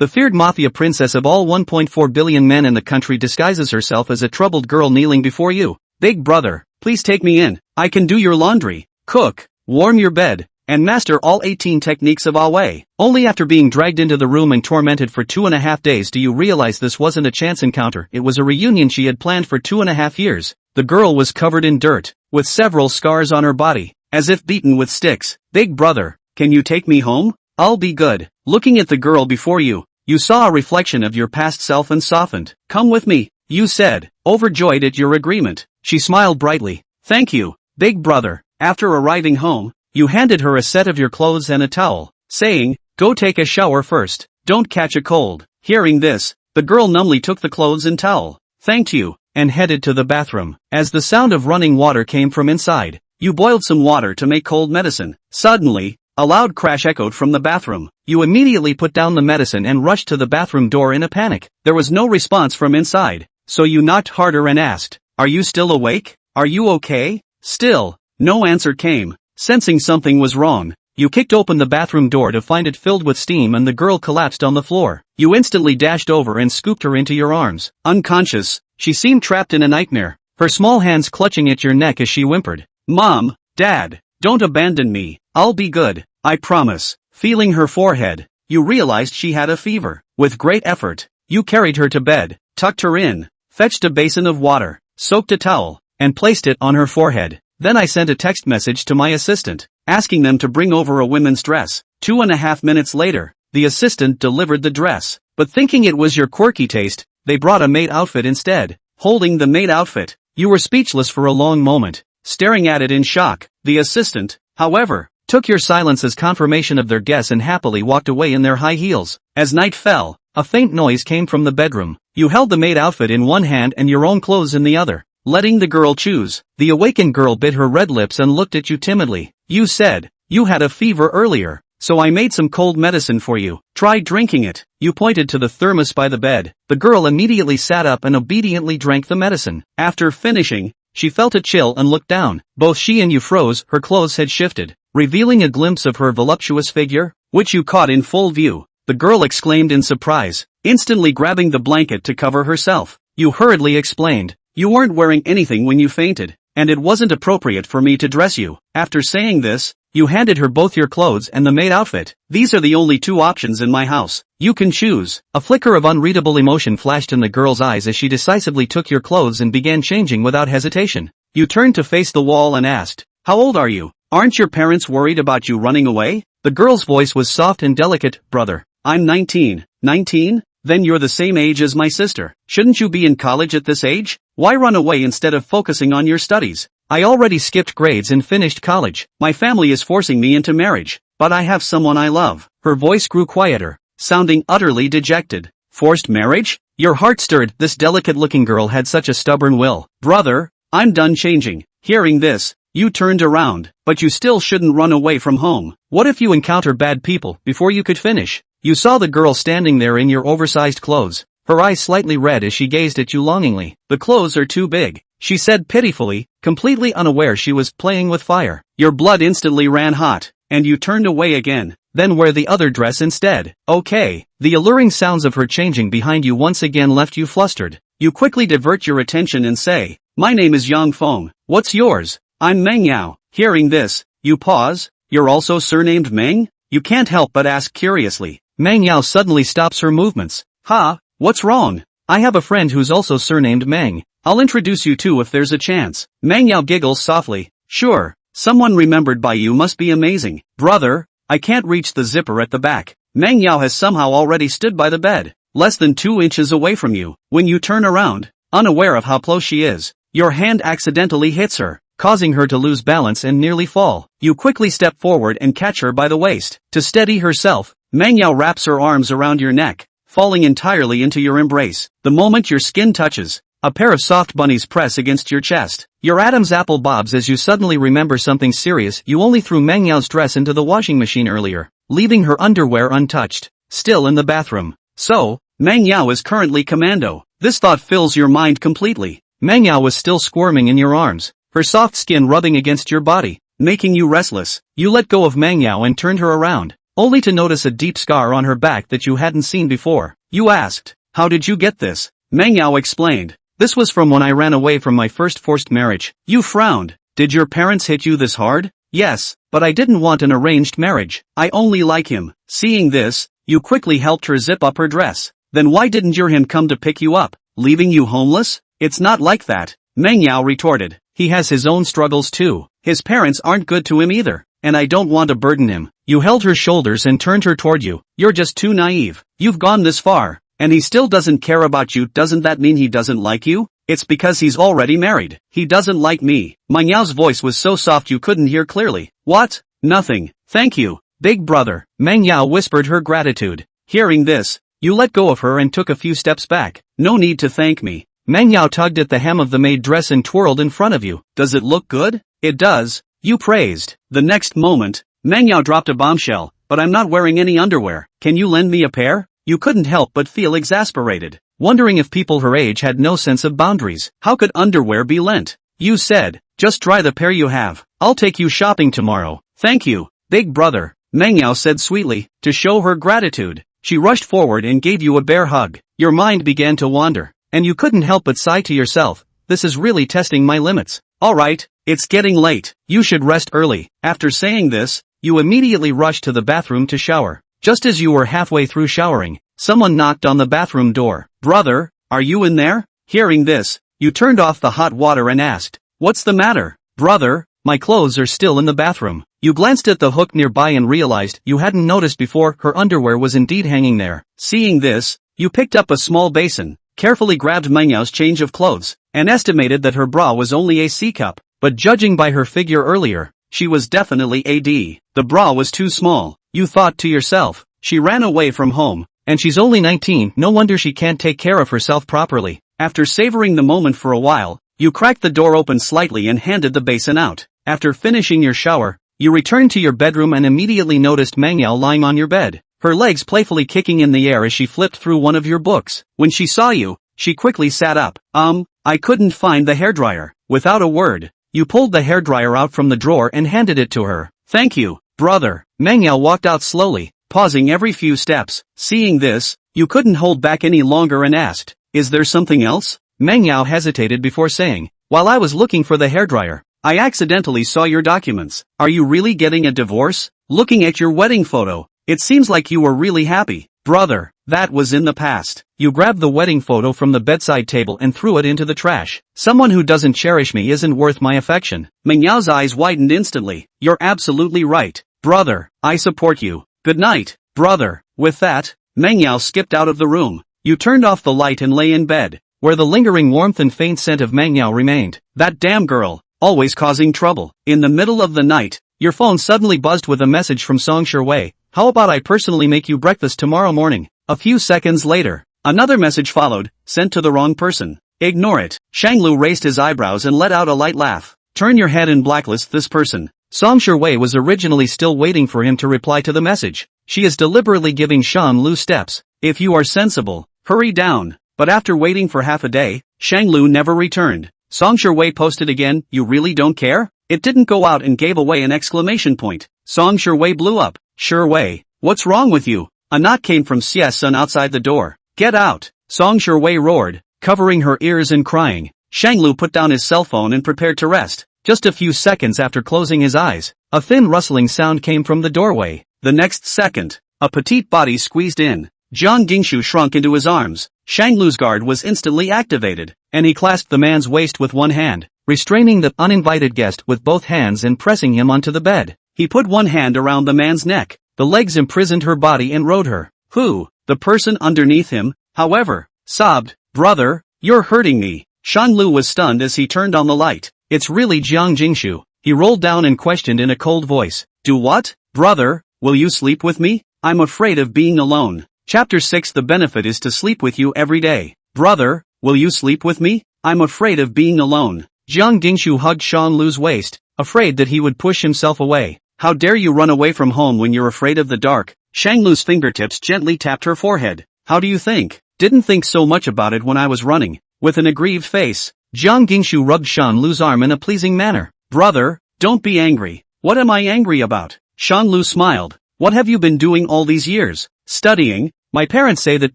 The feared mafia princess of all 1.4 billion men in the country disguises herself as a troubled girl kneeling before you. Big brother, please take me in. I can do your laundry, cook, warm your bed, and master all 18 techniques of Awe. Only after being dragged into the room and tormented for 2.5 days do you realize this wasn't a chance encounter, it was a reunion she had planned for 2.5 years. The girl was covered in dirt, with several scars on her body, as if beaten with sticks. Big brother, can you take me home? I'll be good. Looking at the girl before you, you saw a reflection of your past self and softened. Come with me, you said, overjoyed at your agreement. She smiled brightly. Thank you, big brother. After arriving home, you handed her a set of your clothes and a towel, saying, go take a shower first, don't catch a cold. Hearing this, the girl numbly took the clothes and towel, thanked you, and headed to the bathroom. As the sound of running water came from inside, you boiled some water to make cold medicine. Suddenly, a loud crash echoed from the bathroom. You immediately put down the medicine and rushed to the bathroom door in a panic. There was no response from inside, so you knocked harder and asked, are you still awake? Are you okay? Still, no answer came. Sensing something was wrong, you kicked open the bathroom door to find it filled with steam and the girl collapsed on the floor. You instantly dashed over and scooped her into your arms. Unconscious, she seemed trapped in a nightmare, her small hands clutching at your neck as she whimpered, Mom, Dad, don't abandon me, I'll be good, I promise. Feeling her forehead, you realized she had a fever. With great effort, you carried her to bed, tucked her in, fetched a basin of water, soaked a towel, and placed it on her forehead. Then I sent a text message to my assistant, asking them to bring over a women's dress. 2.5 minutes later, the assistant delivered the dress, but thinking it was your quirky taste, they brought a maid outfit instead. Holding the maid outfit, you were speechless for a long moment, staring at it in shock. The assistant, however, took your silence as confirmation of their guess and happily walked away in their high heels. As night fell, a faint noise came from the bedroom. You held the maid outfit in one hand and your own clothes in the other, letting the girl choose. The awakened girl bit her red lips and looked at you timidly. You said, you had a fever earlier, so I made some cold medicine for you. Try drinking it. You pointed to the thermos by the bed. The girl immediately sat up and obediently drank the medicine. After finishing, she felt a chill and looked down. Both she and you froze. Her clothes had shifted, revealing a glimpse of her voluptuous figure, which you caught in full view. The girl exclaimed in surprise, instantly grabbing the blanket to cover herself. You hurriedly explained, you weren't wearing anything when you fainted, and it wasn't appropriate for me to dress you. After saying this, you handed her both your clothes and the maid outfit. These are the only 2 options in my house. You can choose. A flicker of unreadable emotion flashed in the girl's eyes as she decisively took your clothes and began changing without hesitation. You turned to face the wall and asked, how old are you? Aren't your parents worried about you running away? The girl's voice was soft and delicate. Brother, I'm 19. 19? Then you're the same age as my sister. Shouldn't you be in college at this age? Why run away instead of focusing on your studies? I already skipped grades and finished college. My family is forcing me into marriage, but I have someone I love. Her voice grew quieter, sounding utterly dejected. Forced marriage? Your heart stirred. This delicate-looking girl had such a stubborn will. Brother, I'm done changing. Hearing this, you turned around, but you still shouldn't run away from home. What if you encounter bad people before you could finish? You saw the girl standing there in your oversized clothes, her eyes slightly red as she gazed at you longingly. The clothes are too big, she said pitifully, completely unaware she was playing with fire. Your blood instantly ran hot, and you turned away again. Then wear the other dress instead. Okay. The alluring sounds of her changing behind you once again left you flustered. You quickly divert your attention and say, my name is Yang Feng. What's yours? I'm Meng Yao. Hearing this, you pause. You're also surnamed Meng? You can't help but ask curiously. Meng Yao suddenly stops her movements. Ha, what's wrong? I have a friend who's also surnamed Meng. I'll introduce you two if there's a chance. Meng Yao giggles softly. Sure, someone remembered by you must be amazing. Brother, I can't reach the zipper at the back. Meng Yao has somehow already stood by the bed, less than 2 inches away from you. When you turn around, unaware of how close she is, your hand accidentally hits her, causing her to lose balance and nearly fall. You quickly step forward and catch her by the waist. To steady herself, Meng Yao wraps her arms around your neck, falling entirely into your embrace. The moment your skin touches, a pair of soft bunnies press against your chest. Your Adam's apple bobs as you suddenly remember something serious. You only threw Meng Yao's dress into the washing machine earlier, leaving her underwear untouched, still in the bathroom. So, Meng Yao is currently commando. This thought fills your mind completely. Meng Yao was still squirming in your arms, her soft skin rubbing against your body, making you restless. You let go of Meng Yao and turned her around, only to notice a deep scar on her back that you hadn't seen before. You asked, "How did you get this?" Manhwa explained, "This was from when I ran away from my first forced marriage." You frowned. "Did your parents hit you this hard?" "Yes, but I didn't want an arranged marriage. I only like him." Seeing this, you quickly helped her zip up her dress. "Then why didn't your him come to pick you up, leaving you homeless?" "It's not like that," Manhwa retorted. "He has his own struggles too. His parents aren't good to him either, and I don't want to burden him." You held her shoulders and turned her toward you. "You're just too naive. You've gone this far, and he still doesn't care about you. Doesn't that mean he doesn't like you?" "It's because he's already married. He doesn't like me." Manhwa's voice was so soft you couldn't hear clearly. "What?" "Nothing, thank you, big brother." Manhwa whispered her gratitude. Hearing this, you let go of her and took a few steps back. "No need to thank me." Manhwa tugged at the hem of the maid dress and twirled in front of you. "Does it look good?" "It does," you praised. The next moment, Manhwa dropped a bombshell. "But I'm not wearing any underwear. Can you lend me a pair?" You couldn't help but feel exasperated, wondering if people her age had no sense of boundaries. How could underwear be lent? You said, "Just try the pair you have. I'll take you shopping tomorrow." "Thank you, big brother," Manhwa said sweetly. To show her gratitude, she rushed forward and gave you a bear hug. Your mind began to wander, and you couldn't help but sigh to yourself, "This is really testing my limits." "Alright, it's getting late. You should rest early." After saying this, you immediately rushed to the bathroom to shower. Just as you were halfway through showering, someone knocked on the bathroom door. "Brother, are you in there?" Hearing this, you turned off the hot water and asked, "What's the matter?" "Brother, my clothes are still in the bathroom." You glanced at the hook nearby and realized you hadn't noticed before her underwear was indeed hanging there. Seeing this, you picked up a small basin, carefully grabbed Manhwa's change of clothes, and estimated that her bra was only a C-cup, but judging by her figure earlier, she was definitely a D. The bra was too small. You thought to yourself, "She ran away from home, and she's only 19, no wonder she can't take care of herself properly." After savoring the moment for a while, you cracked the door open slightly and handed the basin out. After finishing your shower, you returned to your bedroom and immediately noticed Manhwa lying on your bed, her legs playfully kicking in the air as she flipped through one of your books. When she saw you, she quickly sat up. I couldn't find the hairdryer." Without a word, you pulled the hairdryer out from the drawer and handed it to her. "Thank you, brother." Manhwa walked out slowly, pausing every few steps. Seeing this, you couldn't hold back any longer and asked, "Is there something else?" Manhwa hesitated before saying, "While I was looking for the hairdryer, I accidentally saw your documents." "Are you really getting a divorce?" "Looking at your wedding photo, it seems like you were really happy." "Brother, that was in the past." You grabbed the wedding photo from the bedside table and threw it into the trash. "Someone who doesn't cherish me isn't worth my affection." Manhwa's eyes widened instantly. "You're absolutely right, brother. I support you. Good night, brother." With that, Manhwa skipped out of the room. You turned off the light and lay in bed, where the lingering warmth and faint scent of Manhwa remained. That damn girl, always causing trouble. In the middle of the night, your phone suddenly buzzed with a message from Song Wei. "How about I personally make you breakfast tomorrow morning?" A few seconds later, another message followed, sent to the wrong person. "Ignore it." Shanglu raised his eyebrows and let out a light laugh. "Turn your head and blacklist this person." Song Wei was originally still waiting for him to reply to the message. She is deliberately giving Shan Lu steps. If you are sensible, hurry down. But after waiting for half a day, Shang Lu never returned. Song Wei posted again, "You really don't care?" It didn't go out and gave away an exclamation point. Song Wei blew up. "Wei, what's wrong with you?" A knock came from Xia's son outside the door. "Get out!" Song Wei roared, covering her ears and crying. Shang Lu put down his cell phone and prepared to rest. Just a few seconds after closing his eyes, a thin rustling sound came from the doorway. The next second, a petite body squeezed in. Jiang Gingshu shrunk into his arms. Shang Lu's guard was instantly activated, and he clasped the man's waist with one hand, restraining the uninvited guest with both hands and pressing him onto the bed. He put one hand around the man's neck. The legs imprisoned her body and rode her. Who? The person underneath him, however, sobbed, "Brother, you're hurting me." Shang Lu was stunned as he turned on the light. "It's really Jiang Jingshu." He rolled down and questioned in a cold voice. "Do what? Brother, will you sleep with me? I'm afraid of being alone." Chapter 6. The benefit is to sleep with you every day. "Brother, will you sleep with me? I'm afraid of being alone." Jiang Dingshu hugged Shang Lu's waist, afraid that he would push himself away. "How dare you run away from home when you're afraid of the dark?" Shang Lu's fingertips gently tapped her forehead. "How do you think?" "Didn't think so much about it when I was running." With an aggrieved face, Jiang Dingshu rubbed Shang Lu's arm in a pleasing manner. "Brother, don't be angry." "What am I angry about?" Shang Lu smiled. What have you been doing all these years? Studying. My parents say that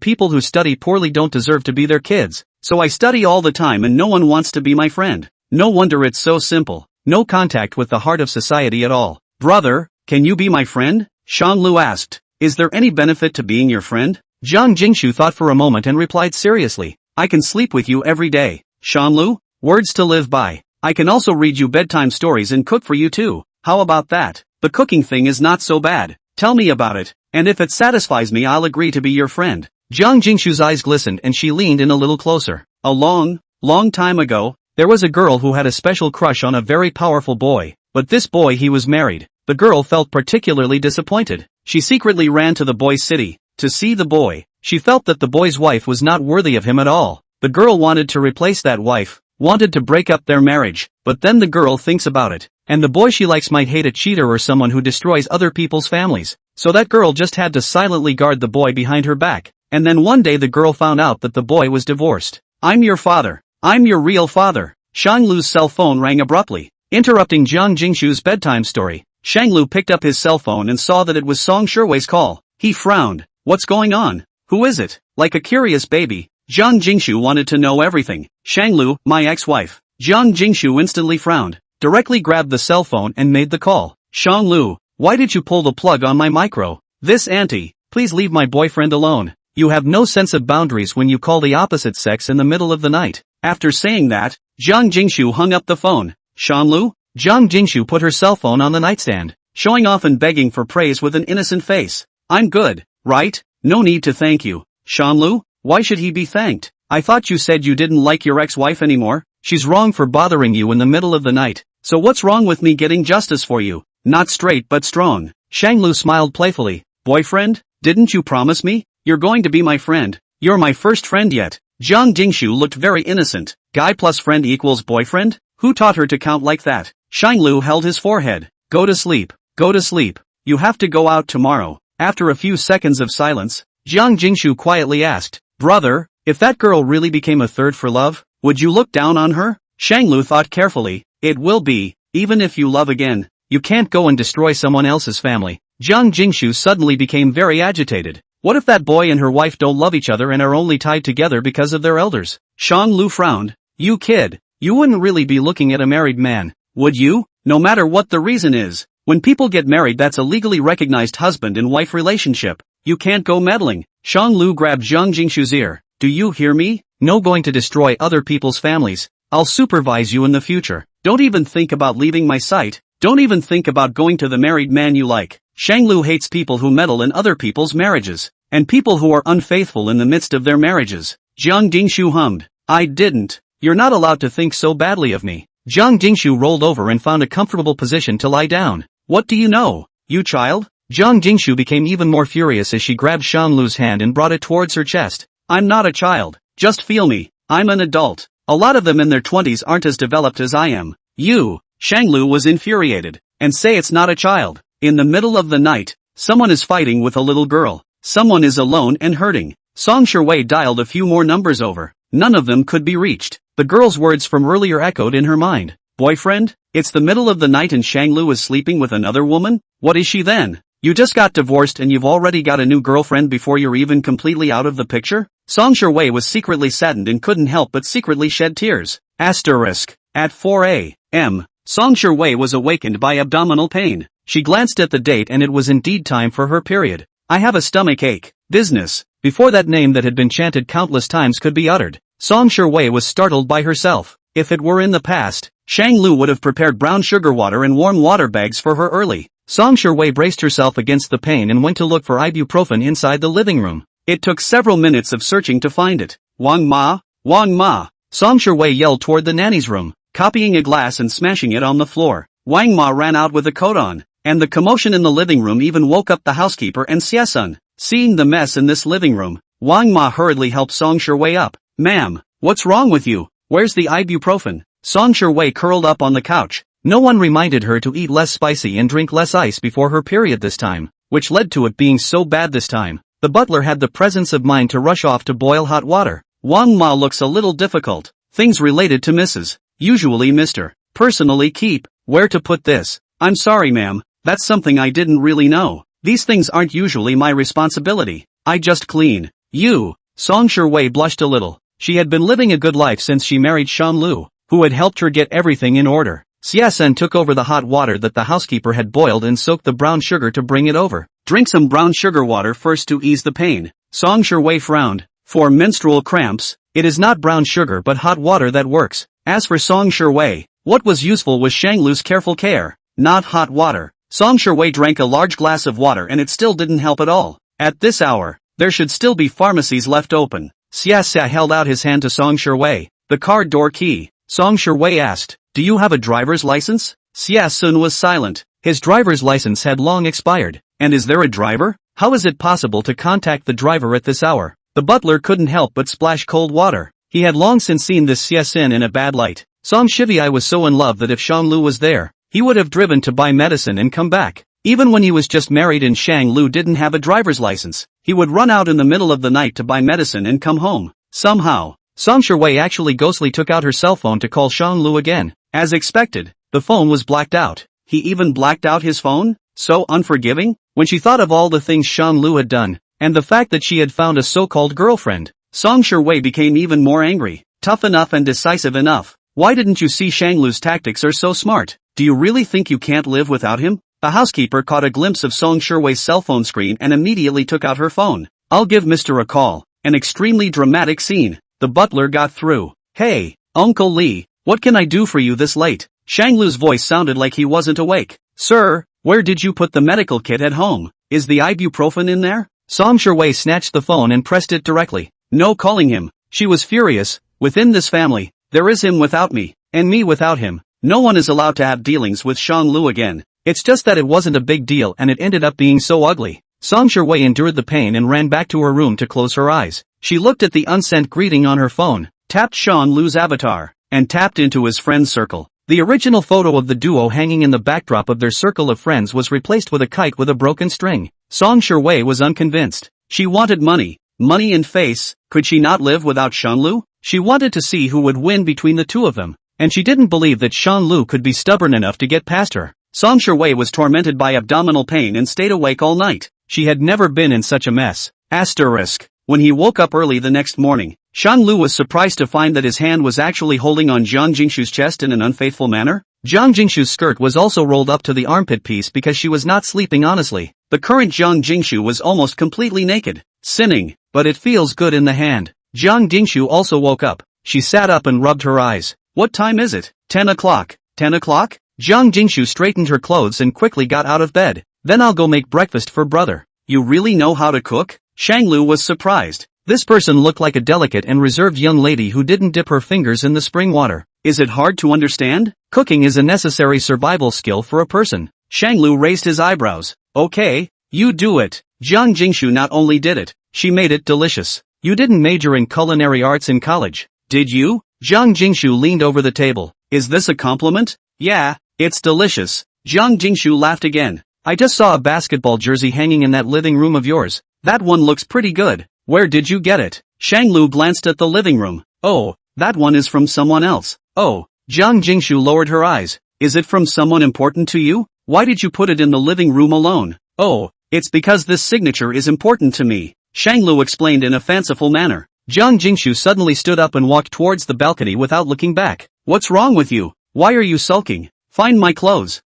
people who study poorly don't deserve to be their kids, so I study all the time and no one wants to be my friend. No wonder it's so simple. No contact with the heart of society at all. Brother, can you be my friend? Shanglu asked. Is there any benefit to being your friend? Zhang Jingshu thought for a moment and replied seriously. I can sleep with you every day. Shanglu, words to live by. I can also read you bedtime stories and cook for you too. How about that? The cooking thing is not so bad. Tell me about it, and if it satisfies me I'll agree to be your friend. Zhang Jingshu's eyes glistened and she leaned in a little closer. A long time ago, there was a girl who had a special crush on a very powerful boy, but this boy he was married. The girl felt particularly disappointed. She secretly ran to the boy's city to see the boy. She felt that the boy's wife was not worthy of him at all. The girl wanted to replace that wife, wanted to break up their marriage, but then the girl thinks about it, and the boy she likes might hate a cheater or someone who destroys other people's families. So that girl just had to silently guard the boy behind her back, and then one day the girl found out that the boy was divorced. I'm your father. I'm your real father. Shanglu's cell phone rang abruptly, interrupting Zhang Jingshu's bedtime story. Shanglu picked up his cell phone and saw that it was Song Shiwei's call. He frowned. What's going on? Who is it? Like a curious baby, Zhang Jingshu wanted to know everything. Shanglu, my ex-wife. Zhang Jingshu instantly frowned, directly grabbed the cell phone and made the call. Shanglu, why did you pull the plug on my micro? This auntie, please leave my boyfriend alone. You have no sense of boundaries when you call the opposite sex in the middle of the night. After saying that, Zhang Jingshu hung up the phone. Shanglu? Zhang Jingshu put her cell phone on the nightstand, showing off and begging for praise with an innocent face. I'm good, right? No need to thank you. Shanglu? Why should he be thanked? I thought you said you didn't like your ex-wife anymore. She's wrong for bothering you in the middle of the night. So what's wrong with me getting justice for you? Not straight but strong. Shanglu smiled playfully. Boyfriend? Didn't you promise me? You're going to be my friend. You're my first friend yet. Zhang Jingshu looked very innocent. Guy plus friend equals boyfriend? Who taught her to count like that? Shanglu held his forehead. Go to sleep. Go to sleep. You have to go out tomorrow. After a few seconds of silence, Zhang Jingshu quietly asked, Brother, if that girl really became a third for love, would you look down on her? Shanglu thought carefully. It will be, even if you love again, you can't go and destroy someone else's family. Zhang Jingshu suddenly became very agitated. What if that boy and her wife don't love each other and are only tied together because of their elders? Shanglu frowned. You kid, you wouldn't really be looking at a married man, would you? No matter what the reason is. When people get married that's a legally recognized husband and wife relationship. You can't go meddling. Shanglu grabbed Zhang Jingshu's ear. Do you hear me? No going to destroy other people's families. I'll supervise you in the future. Don't even think about leaving my sight. Don't even think about going to the married man you like. Shanglu hates people who meddle in other people's marriages, and people who are unfaithful in the midst of their marriages. Zhang Jingshu hummed. I didn't. You're not allowed to think so badly of me. Zhang Jingshu rolled over and found a comfortable position to lie down. What do you know, you child? Zhang Jingshu became even more furious as she grabbed Shanglu's hand and brought it towards her chest. I'm not a child. Just feel me. I'm an adult. A lot of them in their 20s aren't as developed as I am. You, Shanglu was infuriated. And say it's not a child. In the middle of the night, someone is fighting with a little girl. Someone is alone and hurting. Song Shiwei dialed a few more numbers over. None of them could be reached. The girl's words from earlier echoed in her mind. Boyfriend? It's the middle of the night and Shanglu is sleeping with another woman? What is she then? You just got divorced and you've already got a new girlfriend before you're even completely out of the picture? Song Shiwei was secretly saddened and couldn't help but secretly shed tears. Asterisk. At 4 a.m., Song Shiwei was awakened by abdominal pain. She glanced at the date and it was indeed time for her period. I have a stomach ache. Business. Before that name that had been chanted countless times could be uttered, Song Shiwei was startled by herself. If it were in the past, Shanglu would have prepared brown sugar water and warm water bags for her early. Song Shiwei braced herself against the pain and went to look for ibuprofen inside the living room. It took several minutes of searching to find it. Wang Ma, Wang Ma. Song Shiwei yelled toward the nanny's room, copying a glass and smashing it on the floor. Wang Ma ran out with a coat on, and the commotion in the living room even woke up the housekeeper and Xie-sun. Seeing the mess in this living room, Wang Ma hurriedly helped Song Shiwei up. Ma'am, what's wrong with you? Where's the ibuprofen? Song Shiwei curled up on the couch. No one reminded her to eat less spicy and drink less ice before her period this time, which led to it being so bad this time. The butler had the presence of mind to rush off to boil hot water. Wang Ma looks a little difficult. Things related to Mrs. Usually Mr. Personally keep. Where to put this? I'm sorry ma'am, that's something I didn't really know. These things aren't usually my responsibility. I just clean. You. Song Shiwei blushed a little. She had been living a good life since she married Shanlu, who had helped her get everything in order. Xiasen took over the hot water that the housekeeper had boiled and soaked the brown sugar to bring it over. Drink some brown sugar water first to ease the pain. Song Shiwei frowned. For menstrual cramps, it is not brown sugar but hot water that works. As for Song Shiwei, what was useful was Shanglu's careful care, not hot water. Song Shiwei drank a large glass of water and it still didn't help at all. At this hour, there should still be pharmacies left open. Xiasen held out his hand to Song Shiwei. The car door key. Song Shiwei asked, "Do you have a driver's license?" Xiasen was silent. His driver's license had long expired. And is there a driver? How is it possible to contact the driver at this hour? The butler couldn't help but splash cold water. He had long since seen this Xiasen in a bad light. Song Shiwei was so in love that if Shanglu was there, he would have driven to buy medicine and come back. Even when he was just married and Shanglu didn't have a driver's license, he would run out in the middle of the night to buy medicine and come home. Somehow, Song Shiwei actually ghostly took out her cell phone to call Shanglu again. As expected, the phone was blacked out. He even blacked out his phone? So unforgiving? When she thought of all the things Shanglu had done, and the fact that she had found a so-called girlfriend, Song Shiwei became even more angry. Tough enough and decisive enough. Why didn't you see Shanglu's tactics are so smart? Do you really think you can't live without him? The housekeeper caught a glimpse of Song Shiwei's cell phone screen and immediately took out her phone. I'll give Mr. a call. An extremely dramatic scene. The butler got through. Hey, Uncle Lee, what can I do for you this late? Shanglu's voice sounded like he wasn't awake. Sir, where did you put the medical kit at home? Is the ibuprofen in there? Song Shiwei snatched the phone and pressed it directly. No calling him. She was furious. Within this family, there is him without me, and me without him. No one is allowed to have dealings with Shanglu again. It's just that it wasn't a big deal and it ended up being so ugly. Song Shiwei endured the pain and ran back to her room to close her eyes. She looked at the unsent greeting on her phone, tapped Shanglu's avatar, and tapped into his friend's circle. The original photo of the duo hanging in the backdrop of their circle of friends was replaced with a kite with a broken string. Song Shiwei was unconvinced. She wanted money. Money and face. Could she not live without Shanglu? She wanted to see who would win between the two of them, and she didn't believe that Shanglu could be stubborn enough to get past her. Song Shiwei was tormented by abdominal pain and stayed awake all night. She had never been in such a mess. Asterisk. When he woke up early the next morning, Shanglu was surprised to find that his hand was actually holding on Jiang Jingshu's chest in an unfaithful manner. Jiang Jingshu's skirt was also rolled up to the armpit piece because she was not sleeping honestly. The current Jiang Jingshu was almost completely naked. Sinning, but it feels good in the hand. Jiang Jingshu also woke up. She sat up and rubbed her eyes. What time is it? 10 o'clock. 10 o'clock? Jiang Jingshu straightened her clothes and quickly got out of bed. Then I'll go make breakfast for brother. You really know how to cook? Shanglu was surprised. This person looked like a delicate and reserved young lady who didn't dip her fingers in the spring water. Is it hard to understand? Cooking is a necessary survival skill for a person. Shanglu raised his eyebrows. Okay, you do it. Jiang Jingshu not only did it, she made it delicious. You didn't major in culinary arts in college, did you? Jiang Jingshu leaned over the table. Is this a compliment? Yeah, it's delicious. Jiang Jingshu laughed again. I just saw a basketball jersey hanging in that living room of yours. That one looks pretty good. Where did you get it? Shanglu glanced at the living room. Oh, that one is from someone else. Oh, Jiang Jingshu lowered her eyes. Is it from someone important to you? Why did you put it in the living room alone? Oh, it's because this signature is important to me. Shanglu explained in a fanciful manner. Jiang Jingshu suddenly stood up and walked towards the balcony without looking back. What's wrong with you? Why are you sulking? Find my clothes.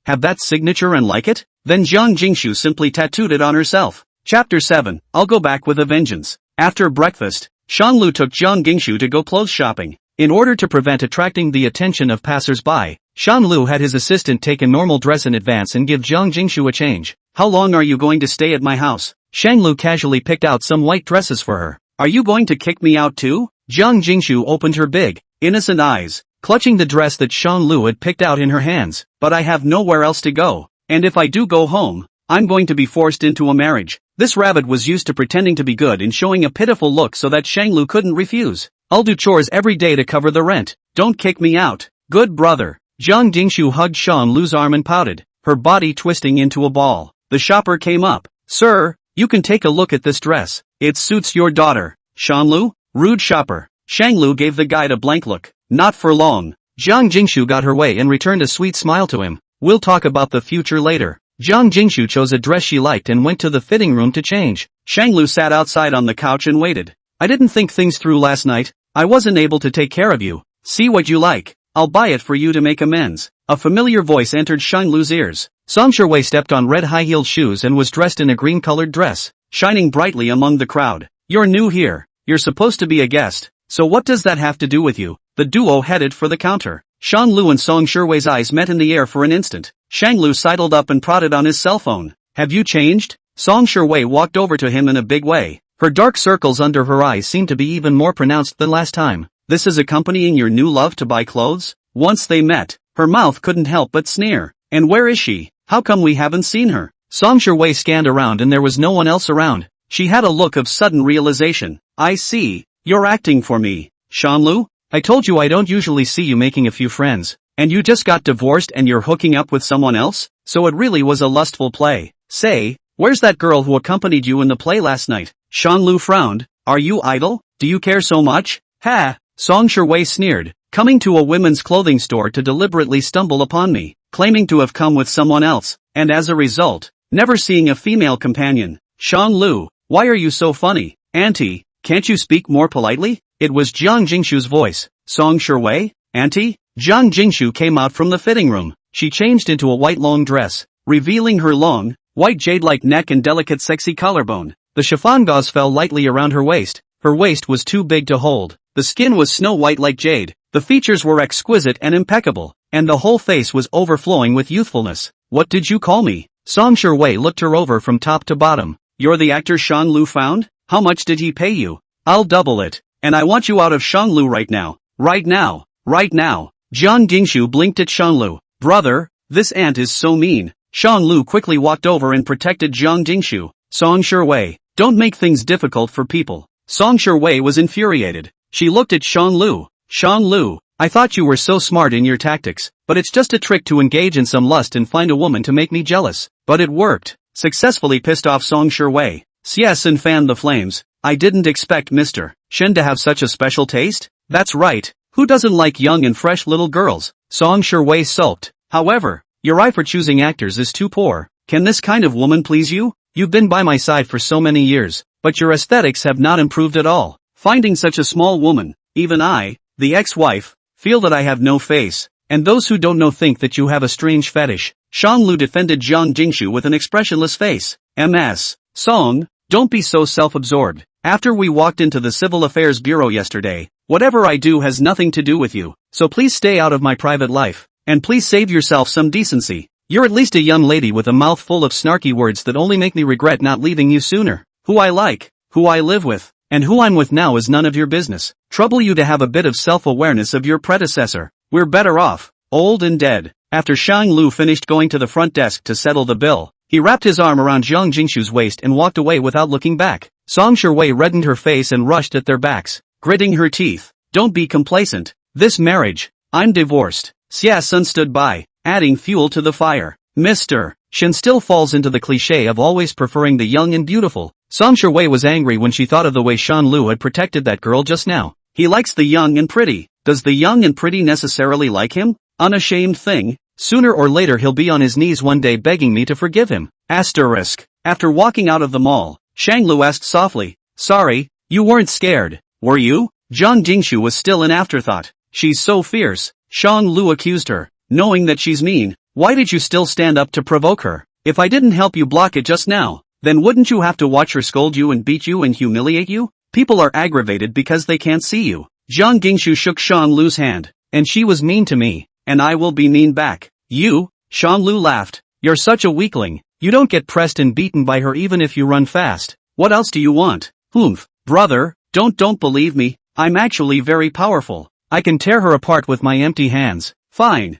Have that signature and like it? Then Jiang Jingshu simply tattooed it on herself. Chapter 7. I'll go back with a vengeance. After breakfast, Shanglu took Jiang Jingshu to go clothes shopping. In order to prevent attracting the attention of passers-by, Shanglu had his assistant take a normal dress in advance and give Jiang Jingshu a change. How long are you going to stay at my house? Shanglu casually picked out some white dresses for her. Are you going to kick me out too? Jiang Jingshu opened her big, innocent eyes, clutching the dress that Shanglu had picked out in her hands. But I have nowhere else to go. And if I do go home, I'm going to be forced into a marriage. This rabbit was used to pretending to be good and showing a pitiful look so that Shanglu couldn't refuse. I'll do chores every day to cover the rent. Don't kick me out. Good brother. Jiang Jingshu hugged Shanglu's arm and pouted, her body twisting into a ball. The shopper came up. Sir, you can take a look at this dress. It suits your daughter. Shanglu? Rude shopper. Shanglu gave the guide a blank look. Not for long. Jiang Jingshu got her way and returned a sweet smile to him. We'll talk about the future later. Jiang Jingshu chose a dress she liked and went to the fitting room to change. Shanglu sat outside on the couch and waited. I didn't think things through last night. I wasn't able to take care of you. See what you like. I'll buy it for you to make amends. A familiar voice entered Shanglu's ears. Song Shuwei stepped on red high-heeled shoes and was dressed in a green-colored dress, shining brightly among the crowd. You're new here. You're supposed to be a guest. So what does that have to do with you? The duo headed for the counter. Shanglu and Song Shuwei's eyes met in the air for an instant. Shanglu sidled up and prodded on his cell phone. Have you changed? Song Shuwei walked over to him in a big way. Her dark circles under her eyes seemed to be even more pronounced than last time. This is accompanying your new love to buy clothes? Once they met, her mouth couldn't help but sneer. And where is she? How come we haven't seen her? Song Shuwei scanned around and there was no one else around. She had a look of sudden realization. I see. You're acting for me. Shanlu? I told you I don't usually see you making a few friends. And you just got divorced and you're hooking up with someone else? So it really was a lustful play. Say, where's that girl who accompanied you in the play last night? Shanlu frowned. Are you idle? Do you care so much? Ha! Song Shuwei sneered, coming to a women's clothing store to deliberately stumble upon me, claiming to have come with someone else, and as a result, never seeing a female companion. Shanglu, why are you so funny? Auntie, can't you speak more politely? It was Jiang Jingshu's voice. Song Shuwei? Auntie? Jiang Jingshu came out from the fitting room. She changed into a white long dress, revealing her long, white jade-like neck and delicate sexy collarbone. The chiffon gauze fell lightly around her waist. Her waist was too big to hold. The skin was snow white like jade. The features were exquisite and impeccable, and the whole face was overflowing with youthfulness. What did you call me? Song Shuwei looked her over from top to bottom. You're the actor Shanglu found? How much did he pay you? I'll double it. And I want you out of Shanglu right now. Right now. Right now. Jiang Jingshu blinked at Shanglu. Brother, this aunt is so mean. Shanglu quickly walked over and protected Jiang Jingshu. Song Shuwei, don't make things difficult for people. Song Shuwei was infuriated. She looked at Shanglu. Shanglu, I thought you were so smart in your tactics, but it's just a trick to engage in some lust and find a woman to make me jealous. But it worked. Successfully pissed off Song Shuwei. Yes, and fanned the flames. I didn't expect Mr. Shen to have such a special taste. That's right. Who doesn't like young and fresh little girls? Song Shuwei sulked. However, your eye for choosing actors is too poor. Can this kind of woman please you? You've been by my side for so many years, but your aesthetics have not improved at all. Finding such a small woman, even I, the ex-wife, feel that I have no face, and those who don't know think that you have a strange fetish. Shanglu defended Jiang Jingshu with an expressionless face. Ms. Song, don't be so self-absorbed. After we walked into the Civil Affairs Bureau yesterday, whatever I do has nothing to do with you, so please stay out of my private life, and please save yourself some decency. You're at least a young lady with a mouth full of snarky words that only make me regret not leaving you sooner. Who I like, who I live with, and who I'm with now is none of your business. Trouble you to have a bit of self-awareness of your predecessor. We're better off, old and dead. After Shanglu finished going to the front desk to settle the bill, he wrapped his arm around Jiang Jingshu's waist and walked away without looking back. Song Shuwei reddened her face and rushed at their backs, gritting her teeth. Don't be complacent. This marriage, I'm divorced. Xia Sun stood by, adding fuel to the fire. Mr. Shen still falls into the cliché of always preferring the young and beautiful. Song Shuwei was angry when she thought of the way Shanglu had protected that girl just now. He likes the young and pretty. Does the young and pretty necessarily like him? Unashamed thing. Sooner or later he'll be on his knees one day begging me to forgive him. Asterisk. After walking out of the mall, Shanglu asked softly, sorry, you weren't scared, were you? Jiang Jingshu was still an afterthought. She's so fierce, Shanglu accused her. Knowing that she's mean, why did you still stand up to provoke her? If I didn't help you block it just now, then wouldn't you have to watch her scold you and beat you and humiliate you? People are aggravated because they can't see you. Jiang Jingshu shook Shanglu's hand. And she was mean to me, and I will be mean back. You? Shanglu laughed. You're such a weakling. You don't get pressed and beaten by her even if you run fast. What else do you want? Humph. Brother, don't believe me. I'm actually very powerful. I can tear her apart with my empty hands. Fine.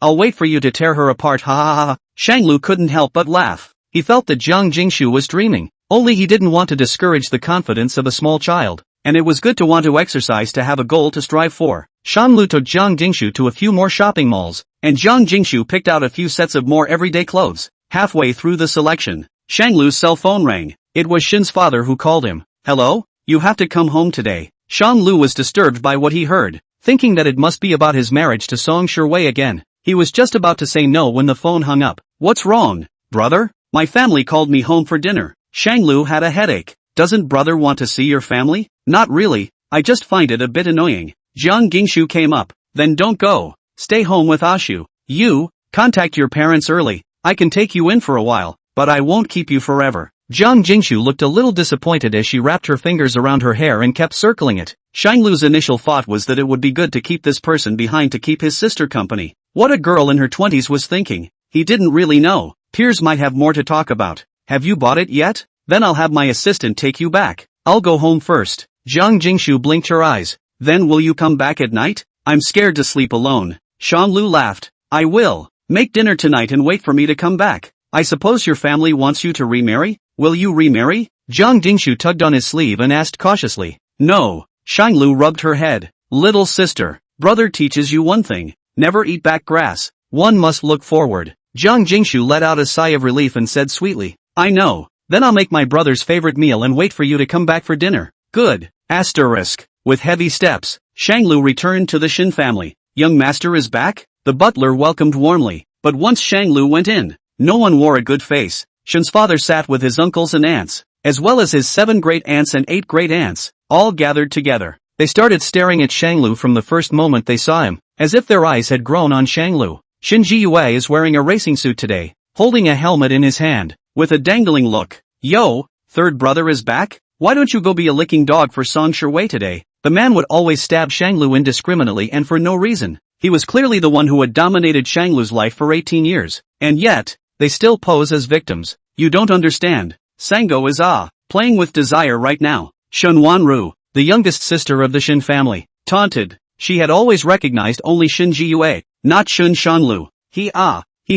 I'll wait for you to tear her apart, ha ha ha. Shanglu couldn't help but laugh. He felt that Jiang Jingshu was dreaming. Only he didn't want to discourage the confidence of a small child. And it was good to want to exercise to have a goal to strive for. Shanglu took Jiang Jingshu to a few more shopping malls, and Jiang Jingshu picked out a few sets of more everyday clothes. Halfway through the selection, Shanglu's cell phone rang. It was Shin's father who called him. Hello? You have to come home today. Shanglu was disturbed by what he heard, thinking that it must be about his marriage to Song Shuwei again. He was just about to say no when the phone hung up. What's wrong, brother? My family called me home for dinner. Shanglu had a headache. Doesn't brother want to see your family? Not really, I just find it a bit annoying. Jiang Gingshu came up. Then don't go. Stay home with Ashu. You, contact your parents early. I can take you in for a while, but I won't keep you forever. Jiang Jingshu looked a little disappointed as she wrapped her fingers around her hair and kept circling it. Shanglu's initial thought was that it would be good to keep this person behind to keep his sister company. What a girl in her 20s was thinking. He didn't really know. Peers might have more to talk about. Have you bought it yet? Then I'll have my assistant take you back. I'll go home first. Jiang Jingshu blinked her eyes. Then will you come back at night? I'm scared to sleep alone. Shanglu laughed. I will. Make dinner tonight and wait for me to come back. I suppose your family wants you to remarry? Will you remarry? Jiang Jingshu tugged on his sleeve and asked cautiously. No. Shanglu rubbed her head. Little sister, brother teaches you one thing. Never eat back grass. One must look forward. Jiang Jingshu let out a sigh of relief and said sweetly. I know. Then I'll make my brother's favorite meal and wait for you to come back for dinner. Good. Asterisk. With heavy steps, Shanglu returned to the Shin family. Young master is back? The butler welcomed warmly. But once Shanglu went in, no one wore a good face. Shin's father sat with his uncles and aunts, as well as his 7 great-aunts and 8 great-aunts, all gathered together. They started staring at Shanglu from the first moment they saw him, as if their eyes had grown on Shanglu. Shin Jiyue is wearing a racing suit today, holding a helmet in his hand, with a dangling look. Yo, third brother is back? Why don't you go be a licking dog for Song Shiwei today? The man would always stab Shanglu indiscriminately and for no reason. He was clearly the one who had dominated Shanglu's life for 18 years. And yet, they still pose as victims. You don't understand. Sango is playing with desire right now. Shun Wanru, the youngest sister of the Shin family, taunted. She had always recognized only Shin Jiyue, not Shun Shanlu. He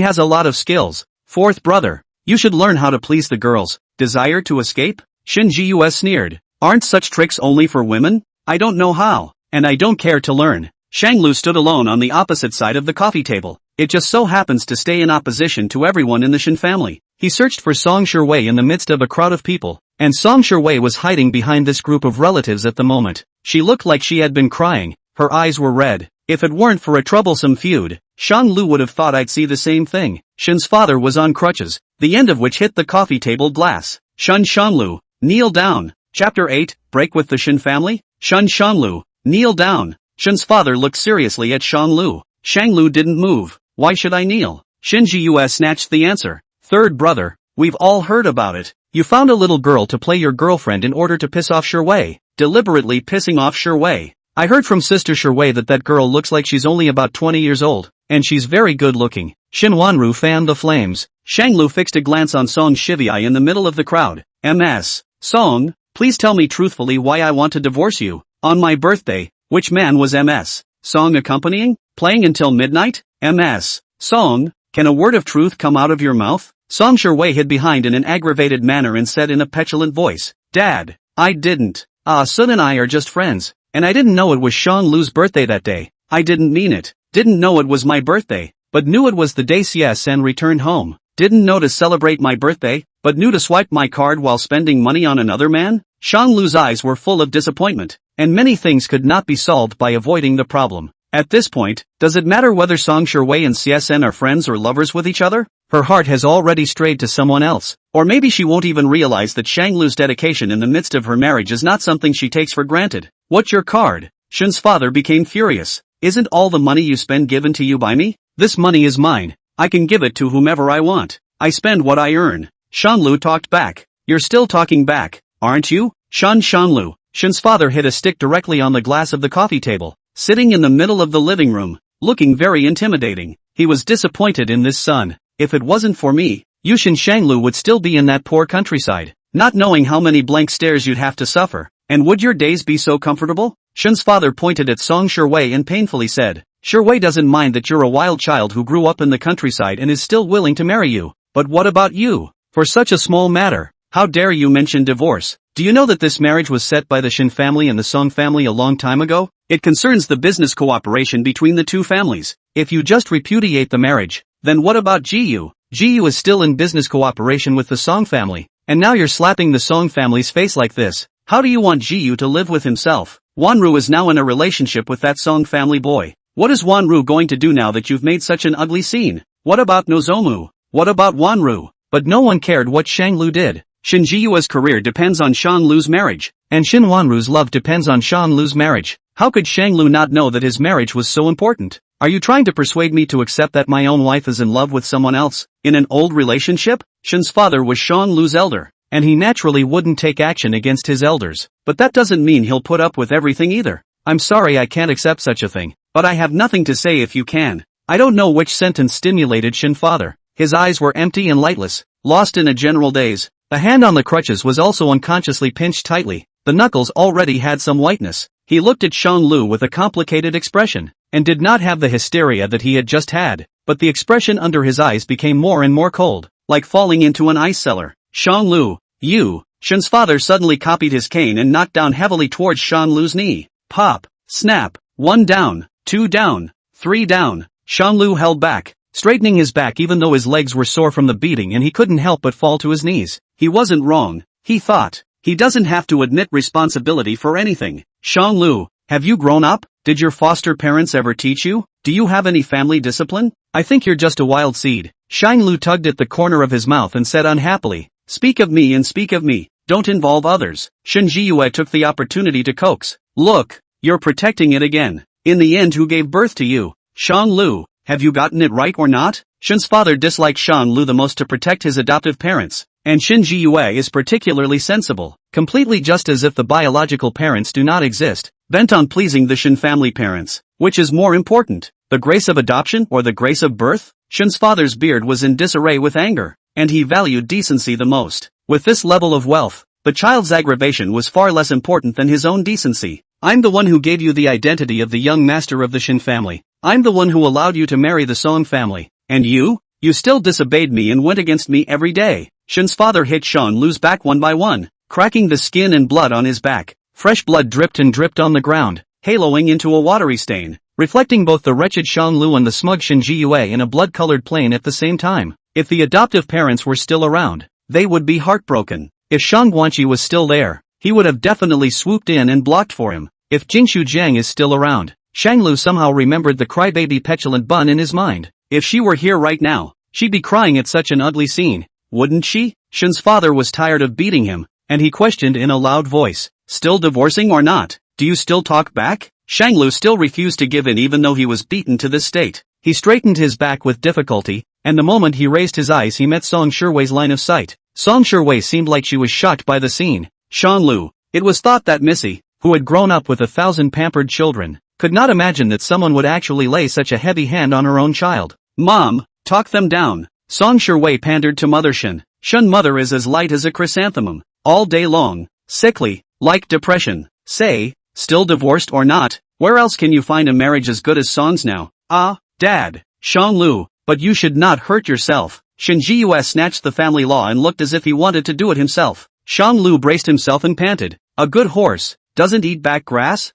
has a lot of skills. Fourth brother, you should learn how to please the girls. Desire to escape? Shin Jiyue sneered. Aren't such tricks only for women? I don't know how, and I don't care to learn. Shanglu stood alone on the opposite side of the coffee table. It just so happens to stay in opposition to everyone in the Shin family. He searched for Song Shiwei in the midst of a crowd of people, and Song Shiwei was hiding behind this group of relatives at the moment. She looked like she had been crying. Her eyes were red. If it weren't for a troublesome feud, Shanglu would have thought I'd see the same thing. Shin's father was on crutches, the end of which hit the coffee table glass. Shun Shanglu, kneel down. Chapter 8, Break with the Shin family? Shun Shanglu, kneel down. Shin's father looked seriously at Shanglu. Shanglu didn't move. Why should I kneel? Shin Jiyue snatched the answer. Third brother, we've all heard about it. You found a little girl to play your girlfriend in order to piss off Shiwei, deliberately pissing off Shiwei. I heard from Sister Shiwei that girl looks like she's only about 20 years old, and she's very good looking. Shin Wanru fanned the flames. Shanglu fixed a glance on Song Shiwei in the middle of the crowd. MS. Song, please tell me truthfully why I want to divorce you. On my birthday. Which man was MS? Song accompanying? Playing until midnight? MS. Song, can a word of truth come out of your mouth? Song Shiwei hid behind in an aggravated manner and said in a petulant voice. Dad, I didn't. Sun and I are just friends, and I didn't know it was Shanglu's birthday that day. I didn't mean it. Didn't know it was my birthday, but knew it was the day CSN returned home. Didn't know to celebrate my birthday, but knew to swipe my card while spending money on another man? Shanglu's eyes were full of disappointment, and many things could not be solved by avoiding the problem. At this point, does it matter whether Song Shiwei and CSN are friends or lovers with each other? Her heart has already strayed to someone else. Or maybe she won't even realize that Shanglu's dedication in the midst of her marriage is not something she takes for granted. What's your card? Shin's father became furious. Isn't all the money you spend given to you by me? This money is mine. I can give it to whomever I want. I spend what I earn. Shanglu talked back. You're still talking back, aren't you? Shanglu. Shin's father hit a stick directly on the glass of the coffee table, sitting in the middle of the living room, looking very intimidating. He was disappointed in this son. If it wasn't for me, Yushin Shanglu would still be in that poor countryside, not knowing how many blank stares you'd have to suffer. And would your days be so comfortable? Shin's father pointed at Song Shiwei and painfully said, Shiwei doesn't mind that you're a wild child who grew up in the countryside and is still willing to marry you. But what about you? For such a small matter, how dare you mention divorce? Do you know that this marriage was set by the Shin family and the Song family a long time ago? It concerns the business cooperation between the two families. If you just repudiate the marriage, then what about Jiyu? Jiyu is still in business cooperation with the Song family, and now you're slapping the Song family's face like this. How do you want Jiyu to live with himself? Wanru is now in a relationship with that Song family boy. What is Wanru going to do now that you've made such an ugly scene? What about Nozomu? What about Wanru? But no one cared what Shanglu did. Shin Jiyue's career depends on Shanglu's marriage, and Shin Wanru's love depends on Shanglu's marriage. How could Shanglu not know that his marriage was so important? Are you trying to persuade me to accept that my own wife is in love with someone else, in an old relationship? Shin's father was Shanglu's elder, and he naturally wouldn't take action against his elders. But that doesn't mean he'll put up with everything either. I'm sorry I can't accept such a thing, but I have nothing to say if you can. I don't know which sentence stimulated Shin father. His eyes were empty and lightless, lost in a general daze. The hand on the crutches was also unconsciously pinched tightly. The knuckles already had some whiteness. He looked at Shanglu with a complicated expression, and did not have the hysteria that he had just had, but the expression under his eyes became more and more cold, like falling into an ice cellar. Shanglu, you! Shin's father suddenly copied his cane and knocked down heavily towards Shanglu's knee. Pop! Snap! 1 down, 2 down, 3 down. Shanglu held back, straightening his back even though his legs were sore from the beating and he couldn't help but fall to his knees. He wasn't wrong, he thought. He doesn't have to admit responsibility for anything. Shanglu, have you grown up? Did your foster parents ever teach you? Do you have any family discipline? I think you're just a wild seed. Shanglu tugged at the corner of his mouth and said unhappily, speak of me and speak of me, don't involve others. Shin Jiyue took the opportunity to coax. Look, you're protecting it again. In the end, who gave birth to you? Shanglu, have you gotten it right or not? Shin's father disliked Shanglu the most to protect his adoptive parents, and Shin Jiyue is particularly sensible, completely just as if the biological parents do not exist, bent on pleasing the Shin family parents. Which is more important, the grace of adoption or the grace of birth? Shin's father's beard was in disarray with anger, and he valued decency the most. With this level of wealth, the child's aggravation was far less important than his own decency. I'm the one who gave you the identity of the young master of the Shin family. I'm the one who allowed you to marry the Song family. And you? You still disobeyed me and went against me every day. Shin's father hit Shanglu's back one by one, cracking the skin and blood on his back. Fresh blood dripped and dripped on the ground, haloing into a watery stain, reflecting both the wretched Shanglu and the smug Shin Jiyue in a blood-colored plane at the same time. If the adoptive parents were still around, they would be heartbroken. If Shang Guanqi was still there, he would have definitely swooped in and blocked for him. If Jingshu Jiang is still around, Shanglu somehow remembered the crybaby petulant bun in his mind. If she were here right now, she'd be crying at such an ugly scene, wouldn't she? Shin's father was tired of beating him, and he questioned in a loud voice, still divorcing or not? Do you still talk back? Shanglu still refused to give in even though he was beaten to this state. He straightened his back with difficulty, and the moment he raised his eyes he met Song Shiwei's line of sight. Song Shiwei seemed like she was shocked by the scene. Shanglu, it was thought that Missy, who had grown up with 1,000 pampered children, could not imagine that someone would actually lay such a heavy hand on her own child. Mom, talk them down. Song Shiwei pandered to Mother Shin. Shun mother is as light as a chrysanthemum, all day long, sickly, like depression. Say, still divorced or not, where else can you find a marriage as good as Song's now? Ah, Dad. Shanglu, but you should not hurt yourself. Shin Jiyue snatched the family law and looked as if he wanted to do it himself. Shanglu braced himself and panted. A good horse doesn't eat back grass?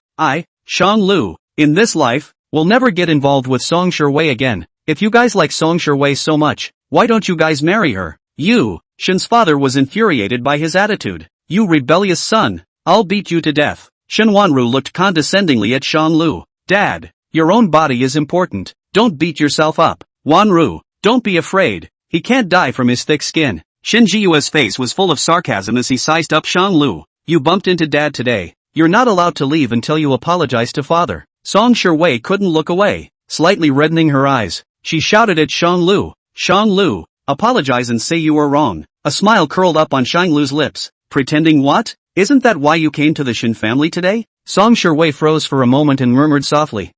Shanglu, in this life, will never get involved with Song Shiwei again. If you guys like Song Shiwei so much, why don't you guys marry her? You! Shin's father was infuriated by his attitude. You rebellious son, I'll beat you to death. Shin Wanru looked condescendingly at Shanglu. Dad, your own body is important, don't beat yourself up. Wanru, don't be afraid, he can't die from his thick skin. Shin Jiyue's face was full of sarcasm as he sized up Shanglu. You bumped into Dad today. You're not allowed to leave until you apologize to Father. Song Shiwei couldn't look away. Slightly reddening her eyes, she shouted at Shanglu. Shanglu, apologize and say you were wrong. A smile curled up on Shanglu's lips. Pretending what? Isn't that why you came to the Shin family today? Song Shiwei froze for a moment and murmured softly.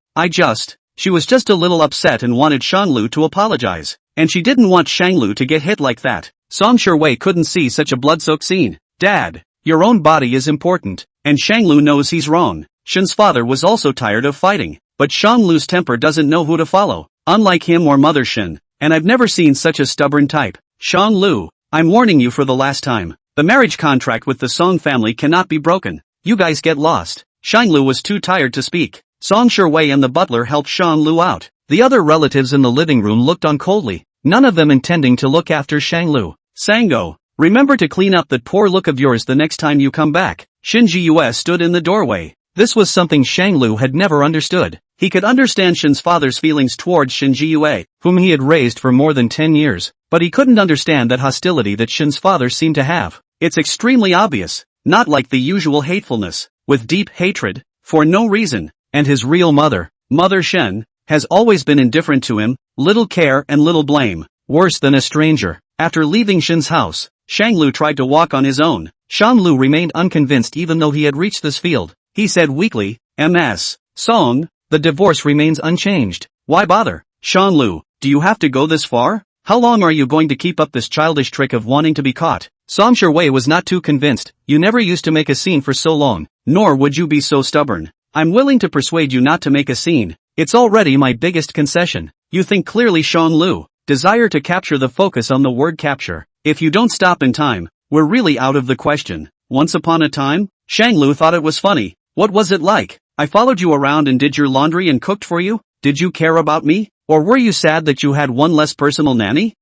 She was just a little upset and wanted Shanglu to apologize. And she didn't want Shanglu to get hit like that. Song Shiwei couldn't see such a blood-soaked scene. Dad, your own body is important, and Shanglu knows he's wrong. Shin's father was also tired of fighting, but Shanglu's temper doesn't know who to follow, unlike him or Mother Shin, and I've never seen such a stubborn type. Shanglu, I'm warning you for the last time. The marriage contract with the Song family cannot be broken. You guys get lost. Shanglu was too tired to speak. Song Shiwei and the butler helped Shanglu out. The other relatives in the living room looked on coldly, none of them intending to look after Shanglu. Sango, remember to clean up that poor look of yours the next time you come back. Shin Jiyue stood in the doorway. This was something Shanglu had never understood. He could understand Shin's father's feelings towards Shin Jiyue, whom he had raised for more than 10 years, but he couldn't understand that hostility that Shin's father seemed to have. It's extremely obvious, not like the usual hatefulness, with deep hatred, for no reason, and his real mother, Mother Shen, has always been indifferent to him, little care and little blame, worse than a stranger. After leaving Shin's house, Shanglu tried to walk on his own. Shanlu remained unconvinced even though he had reached this field. He said weakly, "Ms. Song, the divorce remains unchanged. Why bother? Shanlu, do you have to go this far? How long are you going to keep up this childish trick of wanting to be caught?" Song Sherwei was not too convinced. "You never used to make a scene for so long, nor would you be so stubborn. I'm willing to persuade you not to make a scene. It's already my biggest concession." You think clearly, Shanlu. Desire to capture the focus on the word capture. If you don't stop in time, we're really out of the question. Once upon a time, Shanglu thought it was funny. What was it like? I followed you around and did your laundry and cooked for you? Did you care about me? Or were you sad that you had one less personal nanny?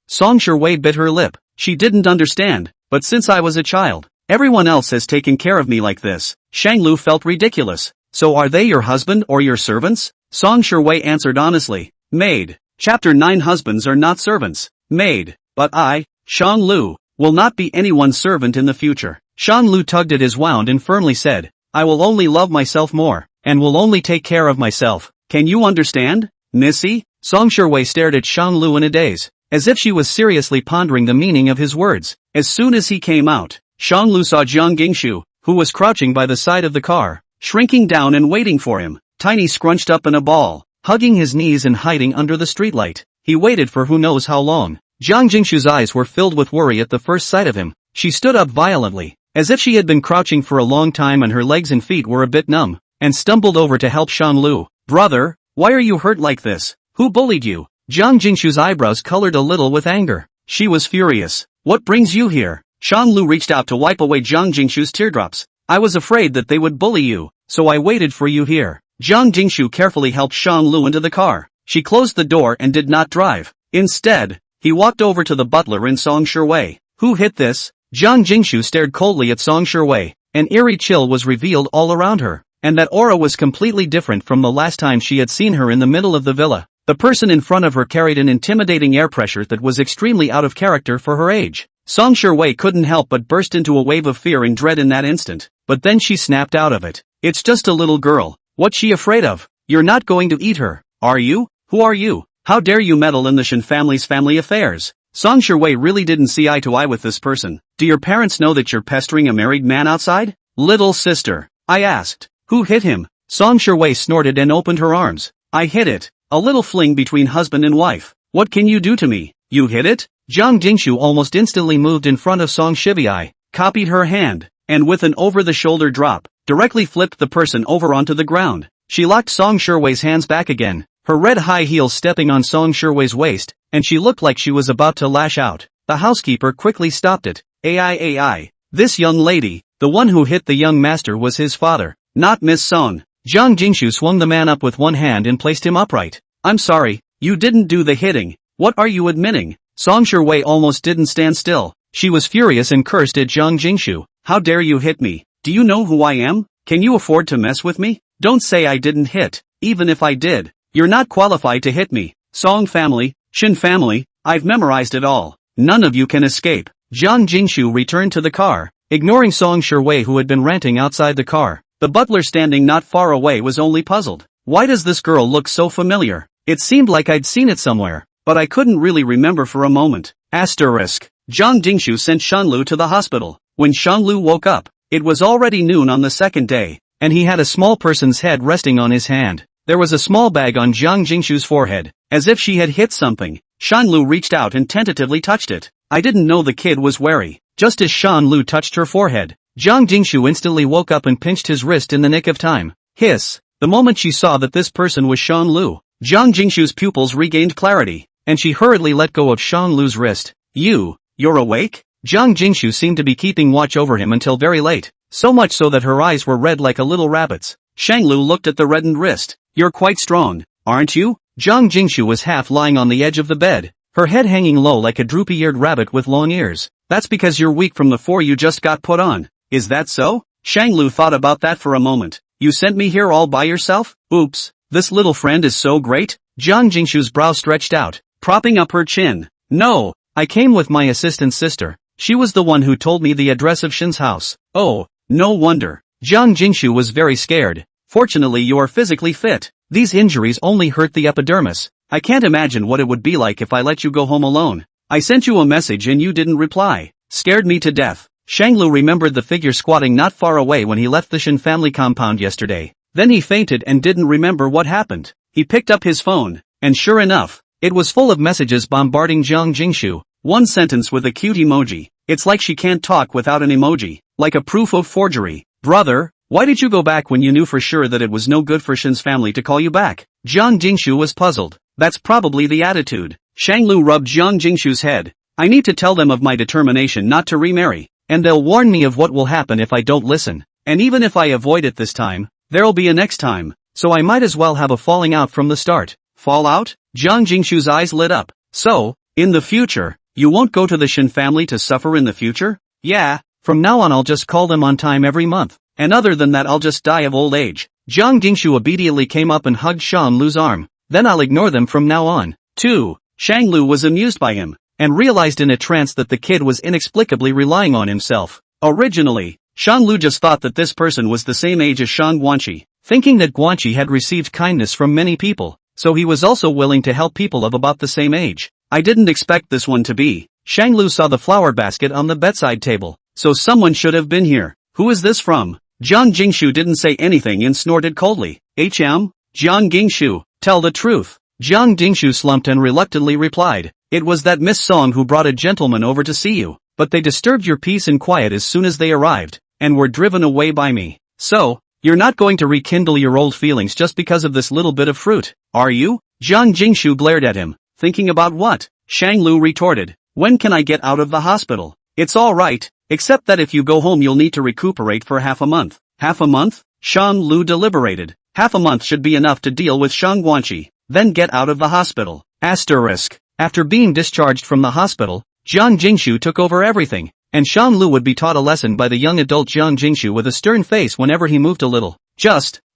Song Sherwei bit her lip. She didn't understand, but since I was a child, everyone else has taken care of me like this. Shanglu felt ridiculous. So are they your husband or your servants? Song Sherwei answered honestly. Maid. Chapter 9. Husbands are not servants. Maid. But I, Shanlu, will not be anyone's servant in the future. Shanlu tugged at his wound and firmly said, I will only love myself more, and will only take care of myself. Can you understand, Missy? Song Sherwei stared at Shanlu in a daze, as if she was seriously pondering the meaning of his words. As soon as he came out, Shanlu saw Jiang Gingshu, who was crouching by the side of the car, shrinking down and waiting for him, tiny scrunched up in a ball, hugging his knees and hiding under the streetlight. He waited for who knows how long. Jiang Jingshu's eyes were filled with worry at the first sight of him. She stood up violently, as if she had been crouching for a long time and her legs and feet were a bit numb, and stumbled over to help Shanlu. Brother, why are you hurt like this? Who bullied you? Jiang Jingshu's eyebrows colored a little with anger. She was furious. What brings you here? Shanlu reached out to wipe away Jiang Jingshu's teardrops. I was afraid that they would bully you, so I waited for you here. Jiang Jingshu carefully helped Shanlu into the car. She closed the door and did not drive. Instead, he walked over to the butler in Song Sherwei. Who hit this? Jiang Jingshu stared coldly at Song Sherwei. An eerie chill was revealed all around her, and that aura was completely different from the last time she had seen her in the middle of the villa. The person in front of her carried an intimidating air pressure that was extremely out of character for her age. Song Sherwei couldn't help but burst into a wave of fear and dread in that instant, but then she snapped out of it. It's just a little girl. What's she afraid of? You're not going to eat her, are you? Who are you? How dare you meddle in the Shin family's family affairs? Song Sherwei really didn't see eye to eye with this person. Do your parents know that you're pestering a married man outside? Little sister, I asked. Who hit him? Song Sherwei snorted and opened her arms. I hit it. A little fling between husband and wife. What can you do to me? You hit it? Jiang Jingshu almost instantly moved in front of Song Shibai, copied her hand, and with an over-the-shoulder drop, directly flipped the person over onto the ground. She locked Song Sherwei's hands back again, her red high heels stepping on Song Sherwei's waist, and she looked like she was about to lash out. The housekeeper quickly stopped it. AI. This young lady, the one who hit the young master, was his father, not Miss Song. Jiang Jingshu swung the man up with one hand and placed him upright. I'm sorry, you didn't do the hitting. What are you admitting? Song Sherwei almost didn't stand still. She was furious and cursed at Jiang Jingshu. How dare you hit me? Do you know who I am? Can you afford to mess with me? Don't say I didn't hit. Even if I did, you're not qualified to hit me. Song family, Shin family, I've memorized it all. None of you can escape. Jiang Jingshu returned to the car, ignoring Song Sherwei who had been ranting outside the car. The butler standing not far away was only puzzled. Why does this girl look so familiar? It seemed like I'd seen it somewhere, but I couldn't really remember for a moment. Asterisk. Jiang Jingshu sent Shanlu to the hospital. When Shanlu woke up, it was already noon on the second day, and he had a small person's head resting on his hand. There was a small bag on Jiang Jingshu's forehead, as if she had hit something. Shanlu reached out and tentatively touched it. I didn't know the kid was wary. Just as Shanlu touched her forehead, Jiang Jingshu instantly woke up and pinched his wrist in the nick of time. Hiss. The moment she saw that this person was Shanlu, Jiang Jingshu's pupils regained clarity, and she hurriedly let go of Shanlu's wrist. You're awake? Jiang Jingshu seemed to be keeping watch over him until very late, so much so that her eyes were red like a little rabbit's. Shanglu looked at the reddened wrist. You're quite strong, aren't you? Jiang Jingshu was half lying on the edge of the bed, her head hanging low like a droopy-eared rabbit with long ears. That's because you're weak from the 4 you just got put on. Is that so? Shanglu thought about that for a moment. You sent me here all by yourself? Oops. This little friend is so great? Jiang Jingshu's brow stretched out, propping up her chin. No, I came with my assistant's sister. She was the one who told me the address of Shin's house. Oh, no wonder. Jiang Jingshu was very scared. Fortunately you are physically fit. These injuries only hurt the epidermis. I can't imagine what it would be like if I let you go home alone. I sent you a message and you didn't reply. Scared me to death. Shanglu remembered the figure squatting not far away when he left the Shin family compound yesterday. Then he fainted and didn't remember what happened. He picked up his phone, and sure enough, it was full of messages bombarding Jiang Jingshu. One sentence with a cute emoji. It's like she can't talk without an emoji. Like a proof of forgery. Brother, why did you go back when you knew for sure that it was no good for Shin's family to call you back? Jiang Jingshu was puzzled. That's probably the attitude. Shanglu rubbed Jiang Jingshu's head. I need to tell them of my determination not to remarry. And they'll warn me of what will happen if I don't listen. And even if I avoid it this time, there'll be a next time. So I might as well have a falling out from the start. Fall out? Jiang Jingshu's eyes lit up. So, in the future, you won't go to the Shin family to suffer in the future? Yeah, from now on I'll just call them on time every month. And other than that I'll just die of old age. Jiang Jingshu obediently came up and hugged Shan Lu's arm. Then I'll ignore them from now on. 2. Shang Lu was amused by him, and realized in a trance that the kid was inexplicably relying on himself. Originally, Shang Lu just thought that this person was the same age as Shang Guanqi, thinking that Guanqi had received kindness from many people, so he was also willing to help people of about the same age. I didn't expect this one to be. Shang Lu saw the flower basket on the bedside table, so someone should have been here. Who is this from? Jiang Jingshu didn't say anything and snorted coldly. HM? Jiang Jingshu, tell the truth. Jiang Jingshu slumped and reluctantly replied. It was that Miss Song who brought a gentleman over to see you, but they disturbed your peace and quiet as soon as they arrived, and were driven away by me. So, you're not going to rekindle your old feelings just because of this little bit of fruit, are you? Jiang Jingshu glared at him. Thinking about what? Shang Lu retorted. When can I get out of the hospital? It's all right, except that if you go home you'll need to recuperate for half a month. Half a month? Shang Lu deliberated. Half a month should be enough to deal with Shang Guanqi, then get out of the hospital. Asterisk. After being discharged from the hospital, Jiang Jingshu took over everything, and Shang Lu would be taught a lesson by the young adult Jiang Jingshu with a stern face whenever he moved a little.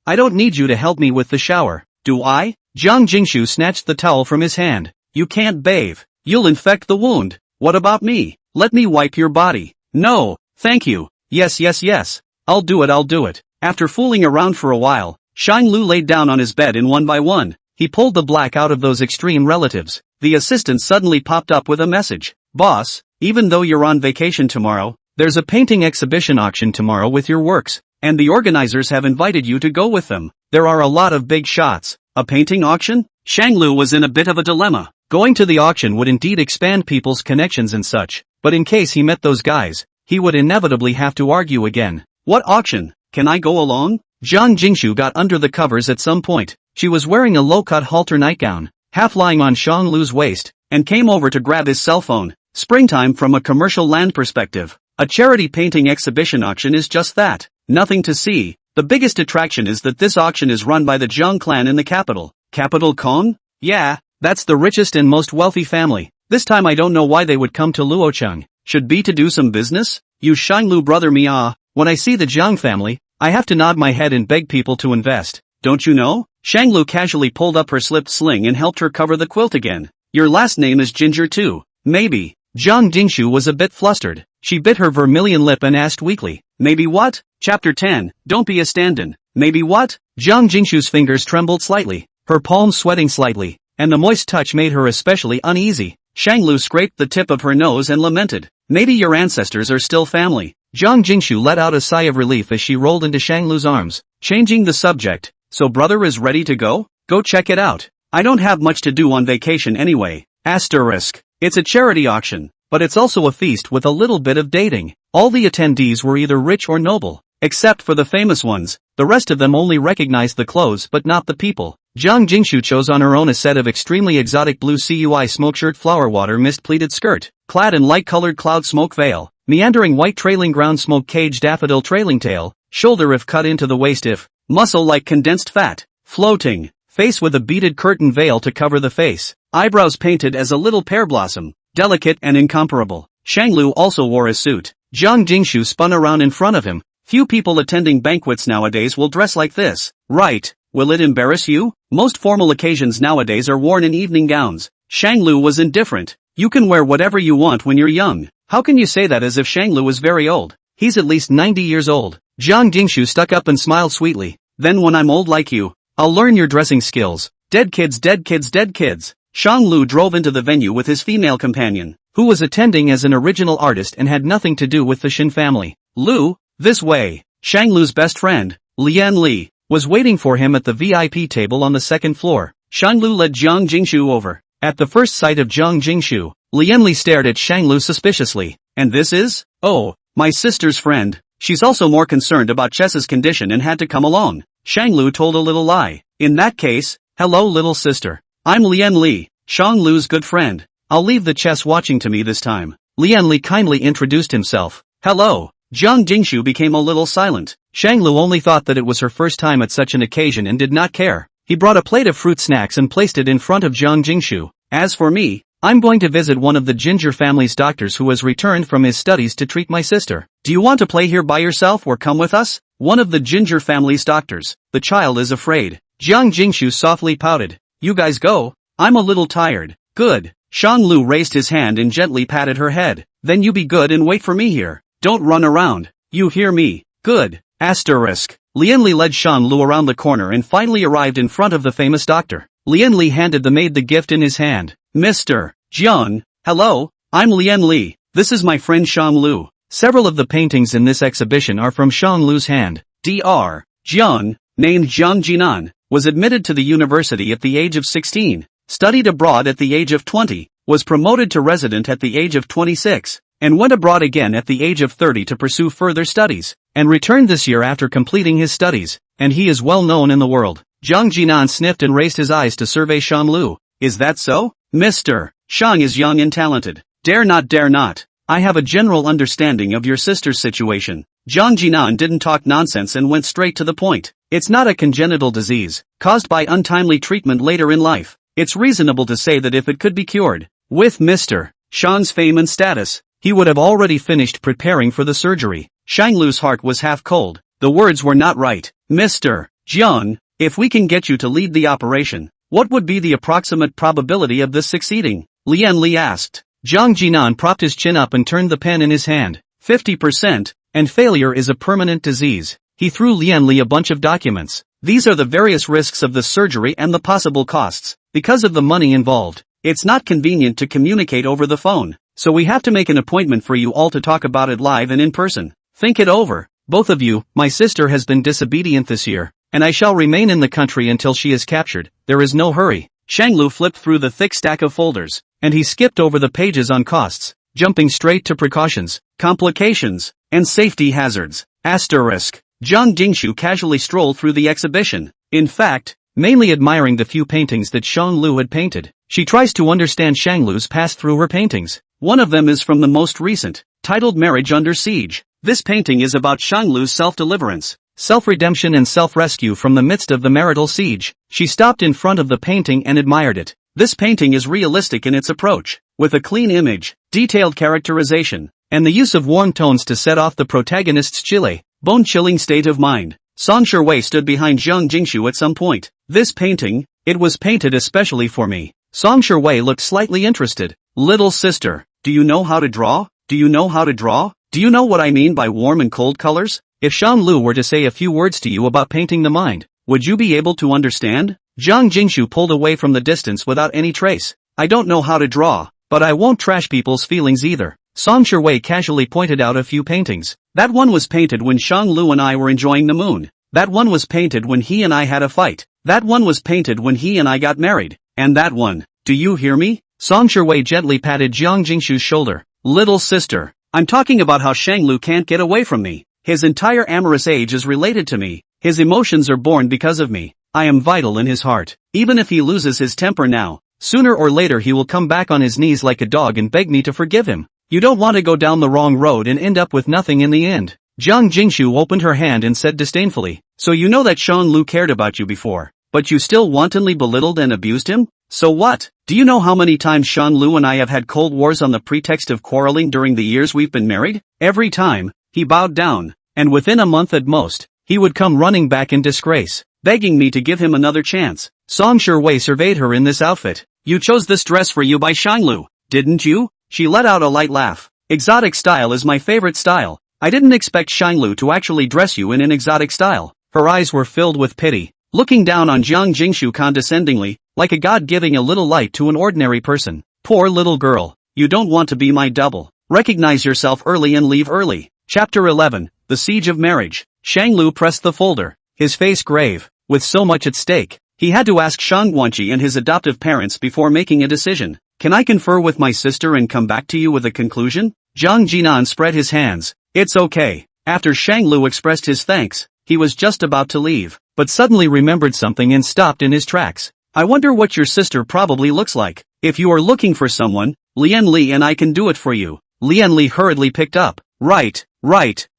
I don't need you to help me with the shower, do I? Jiang Jingshu snatched the towel from his hand. You can't bathe. You'll infect the wound. What about me? Let me wipe your body. No, thank you. Yes. I'll do it. After fooling around for a while, Shang Lu laid down on his bed and one by one, he pulled the black out of those extreme relatives. The assistant suddenly popped up with a message. Boss, even though you're on vacation tomorrow, there's a painting exhibition auction tomorrow with your works, and the organizers have invited you to go with them. There are a lot of big shots. A painting auction? Shang Lu was in a bit of a dilemma. Going to the auction would indeed expand people's connections and such, but in case he met those guys, he would inevitably have to argue again. What auction? Can I go along? Jiang Jingshu got under the covers at some point. She was wearing a low-cut halter nightgown, half lying on Shang Lu's waist, and came over to grab his cell phone. Springtime from a commercial land perspective. A charity painting exhibition auction is just that. Nothing to see. The biggest attraction is that this auction is run by the Zhang clan in the capital. Capital Kong? Yeah, that's the richest and most wealthy family. This time I don't know why they would come to Luocheng. Should be to do some business? You Shang Lu brother me when I see the Zhang family, I have to nod my head and beg people to invest. Don't you know? Shang Lu casually pulled up her slipped sling and helped her cover the quilt again. Your last name is Ginger too. Maybe. Jiang Jingshu was a bit flustered. She bit her vermilion lip and asked weakly, maybe what? Chapter 10, Don't be a stand-in. Maybe what? Jiang Jingshu's fingers trembled slightly, her palms sweating slightly, and the moist touch made her especially uneasy. Shang Lu scraped the tip of her nose and lamented. Maybe your ancestors are still family. Jiang Jingshu let out a sigh of relief as she rolled into Shang Lu's arms, changing the subject. So brother is ready to go? Go check it out. I don't have much to do on vacation anyway. Asterisk. It's a charity auction, but it's also a feast with a little bit of dating. All the attendees were either rich or noble, except for the famous ones. The rest of them only recognized the clothes but not the people. Jiang Jingshu chose on her own a set of extremely exotic blue CUI smoke shirt flower water mist pleated skirt, clad in light-colored cloud smoke veil, meandering white trailing ground smoke cage daffodil trailing tail, shoulder if cut into the waist if, muscle like condensed fat, floating, face with a beaded curtain veil to cover the face, eyebrows painted as a little pear blossom, delicate and incomparable. Shang Lu also wore a suit. Jiang Jingshu spun around in front of him. Few people attending banquets nowadays will dress like this. Right, Will it embarrass you? Most formal occasions nowadays are worn in evening gowns. Shanglu was indifferent. You can wear whatever you want when you're young. How can you say that as if Shanglu was very old? He's at least 90 years old. Jiang Jingshu stuck up and smiled sweetly. Then when I'm old like you, I'll learn your dressing skills. Dead kids, dead kids, dead kids. Shanglu drove into the venue with his female companion, who was attending as an original artist and had nothing to do with the Shin family. Lu, this way. Shanglu's best friend, Lian Li, was waiting for him at the VIP table on the second floor. Shanglu led Jiang Jingshu over. At the first sight of Jiang Jingshu, Lian Li stared at Shanglu suspiciously. And this is? Oh, my sister's friend. She's also more concerned about Chess's condition and had to come along. Shanglu told a little lie. In that case, hello little sister. I'm Lian Li, Shanglu's good friend. I'll leave the chess watching to me this time. Lian Li kindly introduced himself. Hello. Jiang Jingshu became a little silent. Shanglu only thought that it was her first time at such an occasion and did not care. He brought a plate of fruit snacks and placed it in front of Jiang Jingshu. As for me, I'm going to visit one of the Ginger family's doctors who has returned from his studies to treat my sister. Do you want to play here by yourself or come with us? One of the Ginger family's doctors. The child is afraid. Jiang Jingshu softly pouted. You guys go. I'm a little tired. Good. Shanglu raised his hand and gently patted her head. Then you be good and wait for me here. Don't run around. You hear me? Good. Asterisk. Lian Li led Shanglu around the corner and finally arrived in front of the famous doctor. Lian Li handed the maid the gift in his hand. Mr. Jiang, hello, I'm Lian Li. This is my friend Shanglu. Several of the paintings in this exhibition are from Shanglu's hand. Dr. Jiang, named Jiang Jinan, was admitted to the university at the age of 16, studied abroad at the age of 20, was promoted to resident at the age of 26, and went abroad again at the age of 30 to pursue further studies, and returned this year after completing his studies, and he is well known in the world. Jiang Jinan sniffed and raised his eyes to survey Shanglu. Is that so? Mr. Shang is young and talented. Dare not, dare not. I have a general understanding of your sister's situation. Jiang Jinan didn't talk nonsense and went straight to the point. It's not a congenital disease, caused by untimely treatment later in life. It's reasonable to say that if it could be cured, with Mr. Shang's fame and status, he would have already finished preparing for the surgery. Shanglu's heart was half cold. The words were not right. Mr. Jiang, if we can get you to lead the operation, what would be the approximate probability of this succeeding? Lian Li asked. Jiang Jinan propped his chin up and turned the pen in his hand. 50%, and failure is a permanent disease. He threw Lian Li a bunch of documents. These are the various risks of the surgery and the possible costs. Because of the money involved, it's not convenient to communicate over the phone. So we have to make an appointment for you all to talk about it live and in person. Think it over. Both of you. My sister has been disobedient this year, and I shall remain in the country until she is captured. There is no hurry. Shanglu flipped through the thick stack of folders, and he skipped over the pages on costs, jumping straight to precautions, complications, and safety hazards. Asterisk. Jiang Jingshu casually strolled through the exhibition. In fact, mainly admiring the few paintings that Shanglu had painted. She tries to understand Shanglu's past through her paintings. One of them is from the most recent, titled Marriage Under Siege. This painting is about Shanglu's self-deliverance, self-redemption and self-rescue from the midst of the marital siege. She stopped in front of the painting and admired it. This painting is realistic in its approach, with a clean image, detailed characterization, and the use of warm tones to set off the protagonist's bone-chilling state of mind. Song Shui stood behind Jiang Jingshu at some point. This painting, it was painted especially for me. Song Shui looked slightly interested. Little sister, do you know how to draw? Do you know how to draw? Do you know what I mean by warm and cold colors? If Shanglu were to say a few words to you about painting the mind, would you be able to understand? Jiang Jingshu pulled away from the distance without any trace. I don't know how to draw, but I won't trash people's feelings either. Song Shui casually pointed out a few paintings. That one was painted when Shanglu and I were enjoying the moon. That one was painted when he and I had a fight. That one was painted when he and I got married. And that one, do you hear me? Song Shui gently patted Jiang Jingshu's shoulder. Little sister, I'm talking about how Shanglu can't get away from me. His entire amorous age is related to me. His emotions are born because of me. I am vital in his heart. Even if he loses his temper now, sooner or later he will come back on his knees like a dog and beg me to forgive him. You don't want to go down the wrong road and end up with nothing in the end. Jiang Jingshu opened her hand and said disdainfully, so you know that Shanglu cared about you before, but you still wantonly belittled and abused him? So what? Do you know how many times Shanglu and I have had cold wars on the pretext of quarreling during the years we've been married? Every time, he bowed down, and within a month at most, he would come running back in disgrace. begging me to give him another chance. Song Shui surveyed her in this outfit. You chose this dress for you by Shanglu, didn't you? She let out a light laugh. Exotic style is my favorite style. I didn't expect Shanglu to actually dress you in an exotic style. Her eyes were filled with pity, looking down on Jiang Jingshu condescendingly, like a god giving a little light to an ordinary person. Poor little girl. You don't want to be my double. Recognize yourself early and leave early. Chapter 11, The Siege of Marriage. Shanglu pressed the folder, his face grave. With so much at stake, he had to ask Shang Guanqi and his adoptive parents before making a decision. Can I confer with my sister and come back to you with a conclusion? Zhang Jinan spread his hands. It's okay. After Shanglu expressed his thanks, he was just about to leave, but suddenly remembered something and stopped in his tracks. I wonder what your sister probably looks like. If you are looking for someone, Lian Li and I can do it for you. Lian Li hurriedly picked up. Right.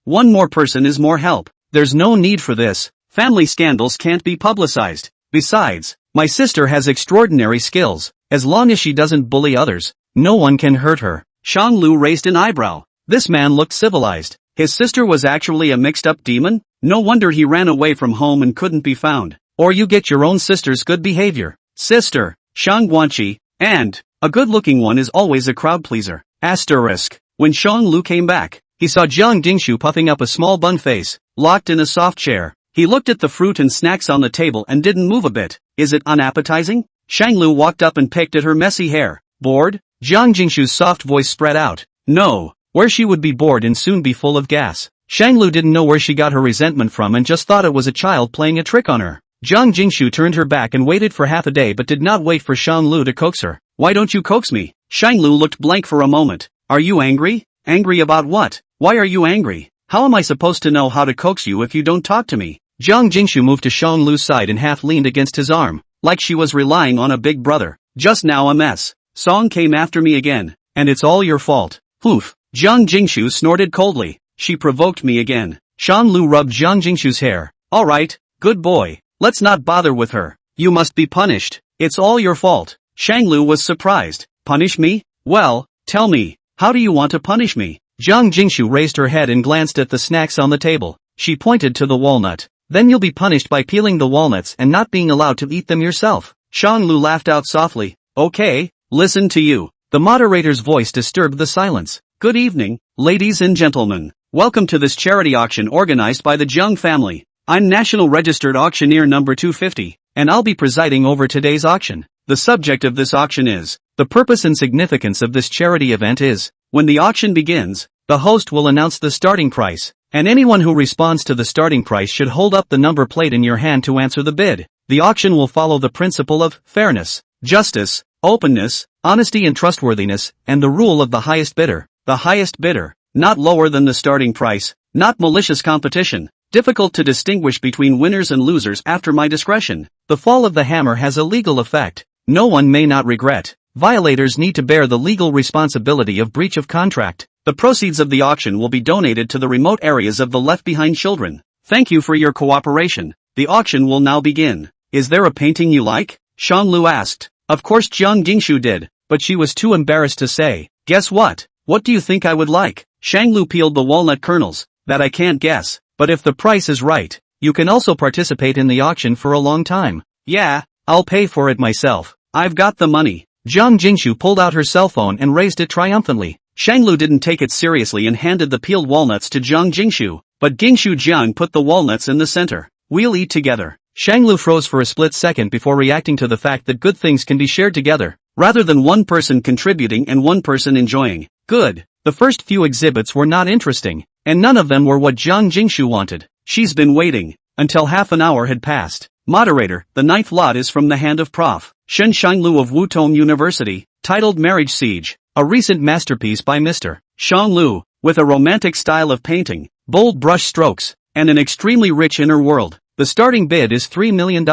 One more person is more help. There's no need for this. Family scandals can't be publicized. Besides, my sister has extraordinary skills. As long as she doesn't bully others, no one can hurt her. Shang Lu raised an eyebrow. This man looked civilized. His sister was actually a mixed-up demon? No wonder he ran away from home and couldn't be found. Or you get your own sister's good behavior. Sister, Shang Guanqi, and a good-looking one is always a crowd-pleaser. Asterisk. When Shang Lu came back, he saw Jiang Dingshu puffing up a small bun face, locked in a soft chair. He looked at the fruit and snacks on the table and didn't move a bit. Is it unappetizing? Shanglu walked up and picked at her messy hair. Bored? Jiang Jingshu's soft voice spread out. No. Where she would be bored and soon be full of gas. Shanglu didn't know where she got her resentment from and just thought it was a child playing a trick on her. Jiang Jingshu turned her back and waited for half a day but did not wait for Shanglu to coax her. Why don't you coax me? Shanglu looked blank for a moment. Are you angry? Angry about what? Why are you angry? How am I supposed to know how to coax you if you don't talk to me? Jiang Jingshu moved to Shanglu's side and half leaned against his arm, like she was relying on a big brother. Just now a mess. Song came after me again, and it's all your fault. Poof. Jiang Jingshu snorted coldly. She provoked me again. Shanglu rubbed Jiang Jingshu's hair. Alright, good boy. Let's not bother with her. You must be punished. It's all your fault. Shanglu was surprised. Punish me? Well, tell me, how do you want to punish me? Jiang Jingshu raised her head and glanced at the snacks on the table. She pointed to the walnut. Then you'll be punished by peeling the walnuts and not being allowed to eat them yourself. Shanglu laughed out softly. Okay, listen to you. The moderator's voice disturbed the silence. Good evening, ladies and gentlemen. Welcome to this charity auction organized by the Jiang family. I'm National Registered Auctioneer number 250, and I'll be presiding over today's auction. The subject of this auction is, the purpose and significance of this charity event is, when the auction begins, the host will announce the starting price, and anyone who responds to the starting price should hold up the number plate in your hand to answer the bid. The auction will follow the principle of fairness, justice, openness, honesty and trustworthiness, and the rule of the highest bidder. The highest bidder, not lower than the starting price, not malicious competition. Difficult to distinguish between winners and losers after my discretion. The fall of the hammer has a legal effect. No one may not regret. Violators need to bear the legal responsibility of breach of contract. The proceeds of the auction will be donated to the remote areas of the left-behind children. Thank you for your cooperation. The auction will now begin. Is there a painting you like? Shanglu asked. Of course Jiang Jingshu did, but she was too embarrassed to say. Guess what? What do you think I would like? Shanglu peeled the walnut kernels. That I can't guess. But if the price is right, you can also participate in the auction for a long time. Yeah, I'll pay for it myself. I've got the money. Jiang Jingshu pulled out her cell phone and raised it triumphantly. Shanglu didn't take it seriously and handed the peeled walnuts to Jiang Jingshu, but Jingshu Jiang put the walnuts in the center. We'll eat together. Shanglu froze for a split second before reacting to the fact that good things can be shared together, rather than one person contributing and one person enjoying. Good. The first few exhibits were not interesting, and none of them were what Jiang Jingshu wanted. She's been waiting, until half an hour had passed. Moderator, the ninth lot is from the hand of Prof. Shen Shanglu of Wutong University, titled Marriage Siege, a recent masterpiece by Mr. Shanglu, with a romantic style of painting, bold brush strokes, and an extremely rich inner world. The starting bid is $3 million.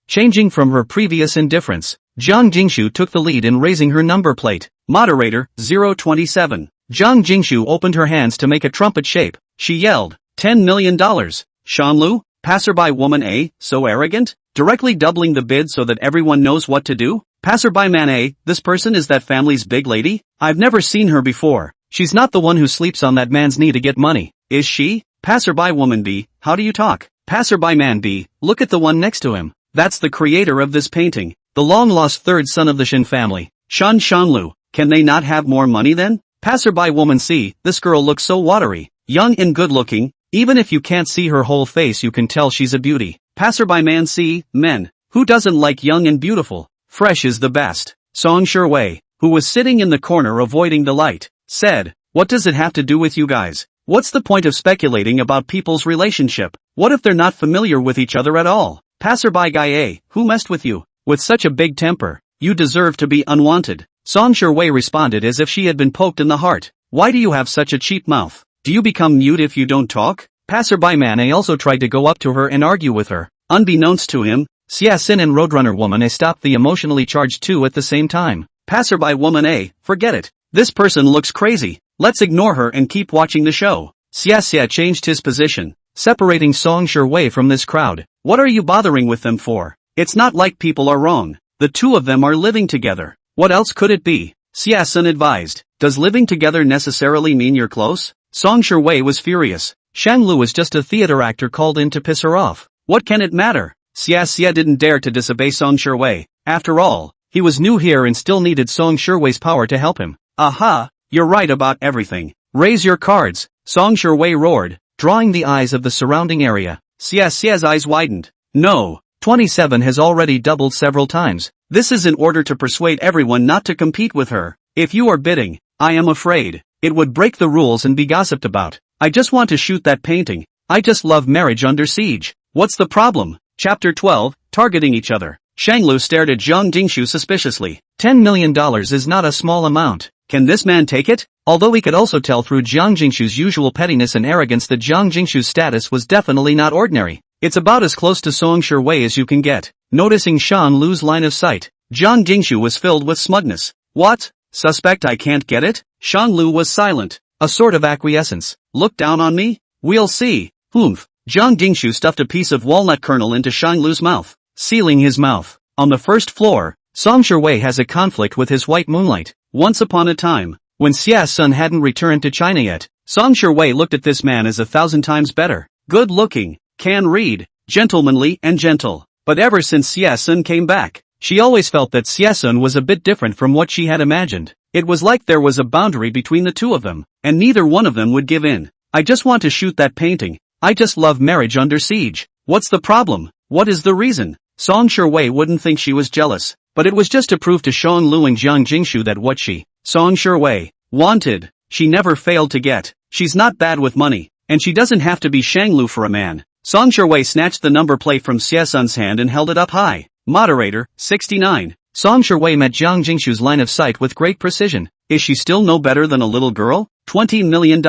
Changing from her previous indifference, Jiang Jingshu took the lead in raising her number plate. Moderator, 027. Jiang Jingshu opened her hands to make a trumpet shape. She yelled, $10 million. Shanglu? Passerby woman A, so arrogant? Directly doubling the bid so that everyone knows what to do? Passerby man A, this person is that family's big lady? I've never seen her before. She's not the one who sleeps on that man's knee to get money, is she? Passerby woman B, how do you talk? Passerby man B, look at the one next to him. That's the creator of this painting. The long-lost third son of the Shin family. Shanlu. Can they not have more money then? Passerby woman C, this girl looks so watery. Young and good-looking. Even if you can't see her whole face you can tell she's a beauty. Passerby man C, men. Who doesn't like young and beautiful? Fresh is the best. Song Wei, who was sitting in the corner avoiding the light, said, what does it have to do with you guys? What's the point of speculating about people's relationship? What if they're not familiar with each other at all? Passerby guy A, who messed with you? With such a big temper, you deserve to be unwanted. Song Wei responded as if she had been poked in the heart. Why do you have such a cheap mouth? Do you become mute if you don't talk? Passerby man A also tried to go up to her and argue with her. Unbeknownst to him, Xia Xin and Roadrunner woman A stopped the emotionally charged two at the same time. Passerby woman A, forget it. This person looks crazy. Let's ignore her and keep watching the show. Xia changed his position, separating Song Wei from this crowd. What are you bothering with them for? It's not like people are wrong. The two of them are living together. What else could it be? Xia Xin advised. Does living together necessarily mean you're close? Song Wei was furious. Shanglu was just a theater actor called in to piss her off. What can it matter? Xia didn't dare to disobey Song Wei. After all, he was new here and still needed Song Wei's power to help him. Aha, you're right about everything. Raise your cards, Song Wei roared, drawing the eyes of the surrounding area. Xia's eyes widened. No, 27 has already doubled several times. This is in order to persuade everyone not to compete with her. If you are bidding, I am afraid it would break the rules and be gossiped about. I just want to shoot that painting. I just love marriage under siege. What's the problem? Chapter 12, Targeting Each Other. Shanglu stared at Zhang Jingshu suspiciously. $10 million is not a small amount. Can this man take it? Although he could also tell through Zhang Jingshu's usual pettiness and arrogance that Zhang Jingshu's status was definitely not ordinary. It's about as close to Song Wei as you can get. Noticing Shan Lu's line of sight, Zhang Jingshu was filled with smugness. What? Suspect I can't get it? Shan Lu was silent. A sort of acquiescence. Look down on me? We'll see. Oomph. Zhang Jingshu stuffed a piece of walnut kernel into Shan Lu's mouth, sealing his mouth. On the first floor, Song Wei has a conflict with his white moonlight. Once upon a time, when Xia Sun hadn't returned to China yet, Song Wei looked at this man as 1,000 times better. Good looking, can read, gentlemanly and gentle. But ever since Xia Sun came back, she always felt that Xia Sun was a bit different from what she had imagined. It was like there was a boundary between the two of them, and neither one of them would give in. I just want to shoot that painting. I just love marriage under siege. What's the problem? What is the reason? Song Wei wouldn't think she was jealous, but it was just to prove to Shang Lu and Zhang Jingshu that what she, Song Wei, wanted, she never failed to get. She's not bad with money, and she doesn't have to be Shanglu for a man. Song Wei snatched the number plate from Xia Sun's hand and held it up high. Moderator, 69. Song Wei met Zhang Jingshu's line of sight with great precision. Is she still no better than a little girl? $20 million.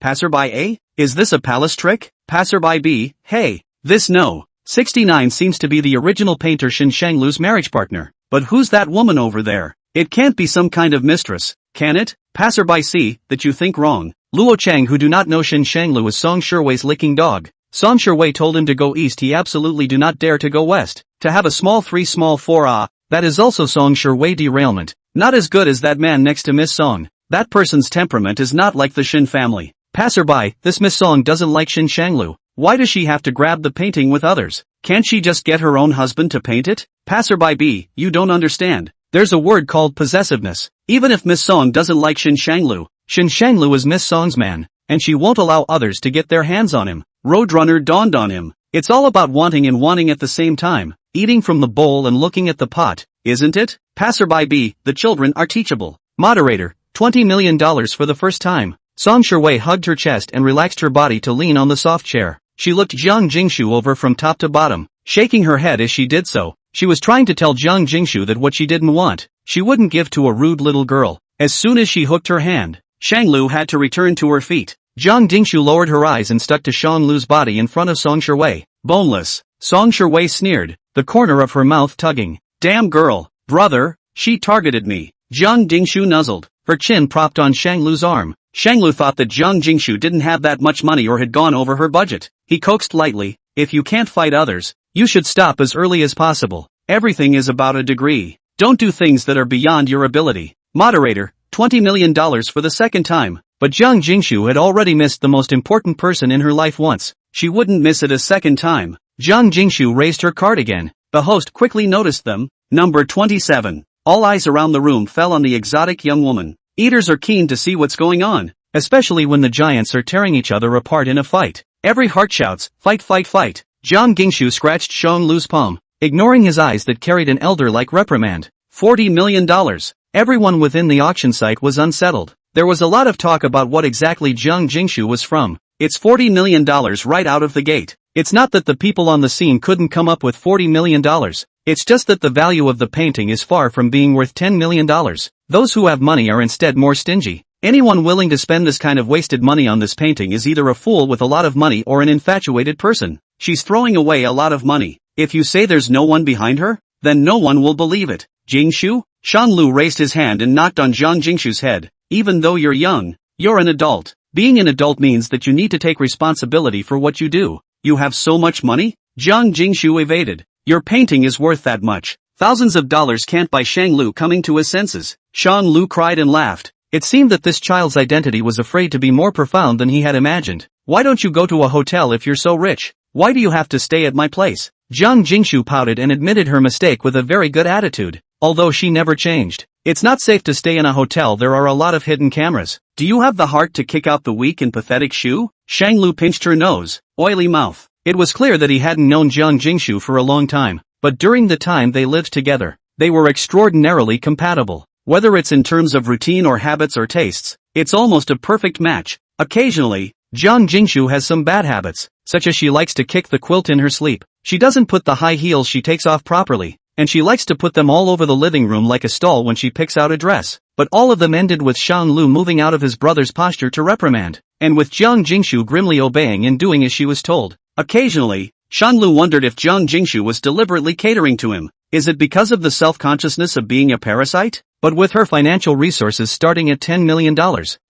Passerby A? Is this a palace trick? Passerby B, hey, this no. 69 seems to be the original painter Shin Shanglu's marriage partner. But who's that woman over there? It can't be some kind of mistress, can it? Passerby C, that you think wrong. Luo Chang, who do not know Shin Shanglu, is Song Wei's licking dog. Song Wei told him to go east, he absolutely do not dare to go west. To have a small 3 small 4 that is also Song Wei derailment. Not as good as that man next to Miss Song. That person's temperament is not like the Shin family. Passerby, this Miss Song doesn't like Shin Shanglu. Why does she have to grab the painting with others? Can't she just get her own husband to paint it? Passerby B, you don't understand. There's a word called possessiveness. Even if Miss Song doesn't like Shin Shanglu is Miss Song's man, and she won't allow others to get their hands on him. Roadrunner dawned on him. It's all about wanting and wanting at the same time. Eating from the bowl and looking at the pot, isn't it? Passerby B, the children are teachable. Moderator, $20 million for the first time. Song Wei hugged her chest and relaxed her body to lean on the soft chair. She looked Zhang Jingshu over from top to bottom, shaking her head as she did so. She was trying to tell Zhang Jingshu that what she didn't want, she wouldn't give to a rude little girl. As soon as she hooked her hand, Shanglu had to return to her feet. Zhang Jingshu lowered her eyes and stuck to Shanglu's body in front of Song Wei. Boneless. Song Wei sneered, the corner of her mouth tugging. Damn girl, brother, she targeted me. Zhang Jingshu nuzzled, her chin propped on Shanglu's arm. Shanglu thought that Zhang Jingshu didn't have that much money or had gone over her budget. He coaxed lightly, if you can't fight others, you should stop as early as possible. Everything is about a degree. Don't do things that are beyond your ability. Moderator, $20 million for the second time. But Zhang Jingshu had already missed the most important person in her life once. she wouldn't miss it a second time. Jiang Jingshu raised her card again. The host quickly noticed them. Number 27. All eyes around the room fell on the exotic young woman. Eaters are keen to see what's going on, especially when the giants are tearing each other apart in a fight. Every heart shouts, fight fight fight. Jiang Jingshu scratched Shang Lu's palm, ignoring his eyes that carried an elder-like reprimand. $40 million. Everyone within the auction site was unsettled. There was a lot of talk about what exactly Jiang Jingshu was from. It's $40 million right out of the gate. It's not that the people on the scene couldn't come up with $40 million. It's just that the value of the painting is far from being worth $10 million. Those who have money are instead more stingy. Anyone willing to spend this kind of wasted money on this painting is either a fool with a lot of money or an infatuated person. She's throwing away a lot of money. If you say there's no one behind her, then no one will believe it. Jingshu? Shang Lu raised his hand and knocked on Jiang Jingshu's head. Even though you're young, you're an adult. Being an adult means that you need to take responsibility for what you do. You have so much money? Jiang Jingshu evaded. Your painting is worth that much. Thousands of dollars can't buy Shang Lu coming to his senses. Shang Lu cried and laughed. It seemed that this child's identity was afraid to be more profound than he had imagined. Why don't you go to a hotel if you're so rich? Why do you have to stay at my place? Jiang Jingshu pouted and admitted her mistake with a very good attitude, although she never changed. It's not safe to stay in a hotel, there are a lot of hidden cameras. Do you have the heart to kick out the weak and pathetic Shu? Shang Lu pinched her nose, oily mouth. It was clear that he hadn't known Jiang Jingshu for a long time, but during the time they lived together, they were extraordinarily compatible. Whether it's in terms of routine or habits or tastes, it's almost a perfect match. Occasionally, Jiang Jingshu has some bad habits, such as she likes to kick the quilt in her sleep. She doesn't put the high heels she takes off properly, and she likes to put them all over the living room like a stall when she picks out a dress. But all of them ended with Shang Lu moving out of his brother's posture to reprimand, and with Jiang Jingshu grimly obeying and doing as she was told. Occasionally, Shang Lu wondered if Jiang Jingshu was deliberately catering to him. Is it because of the self-consciousness of being a parasite? But with her financial resources starting at $10 million,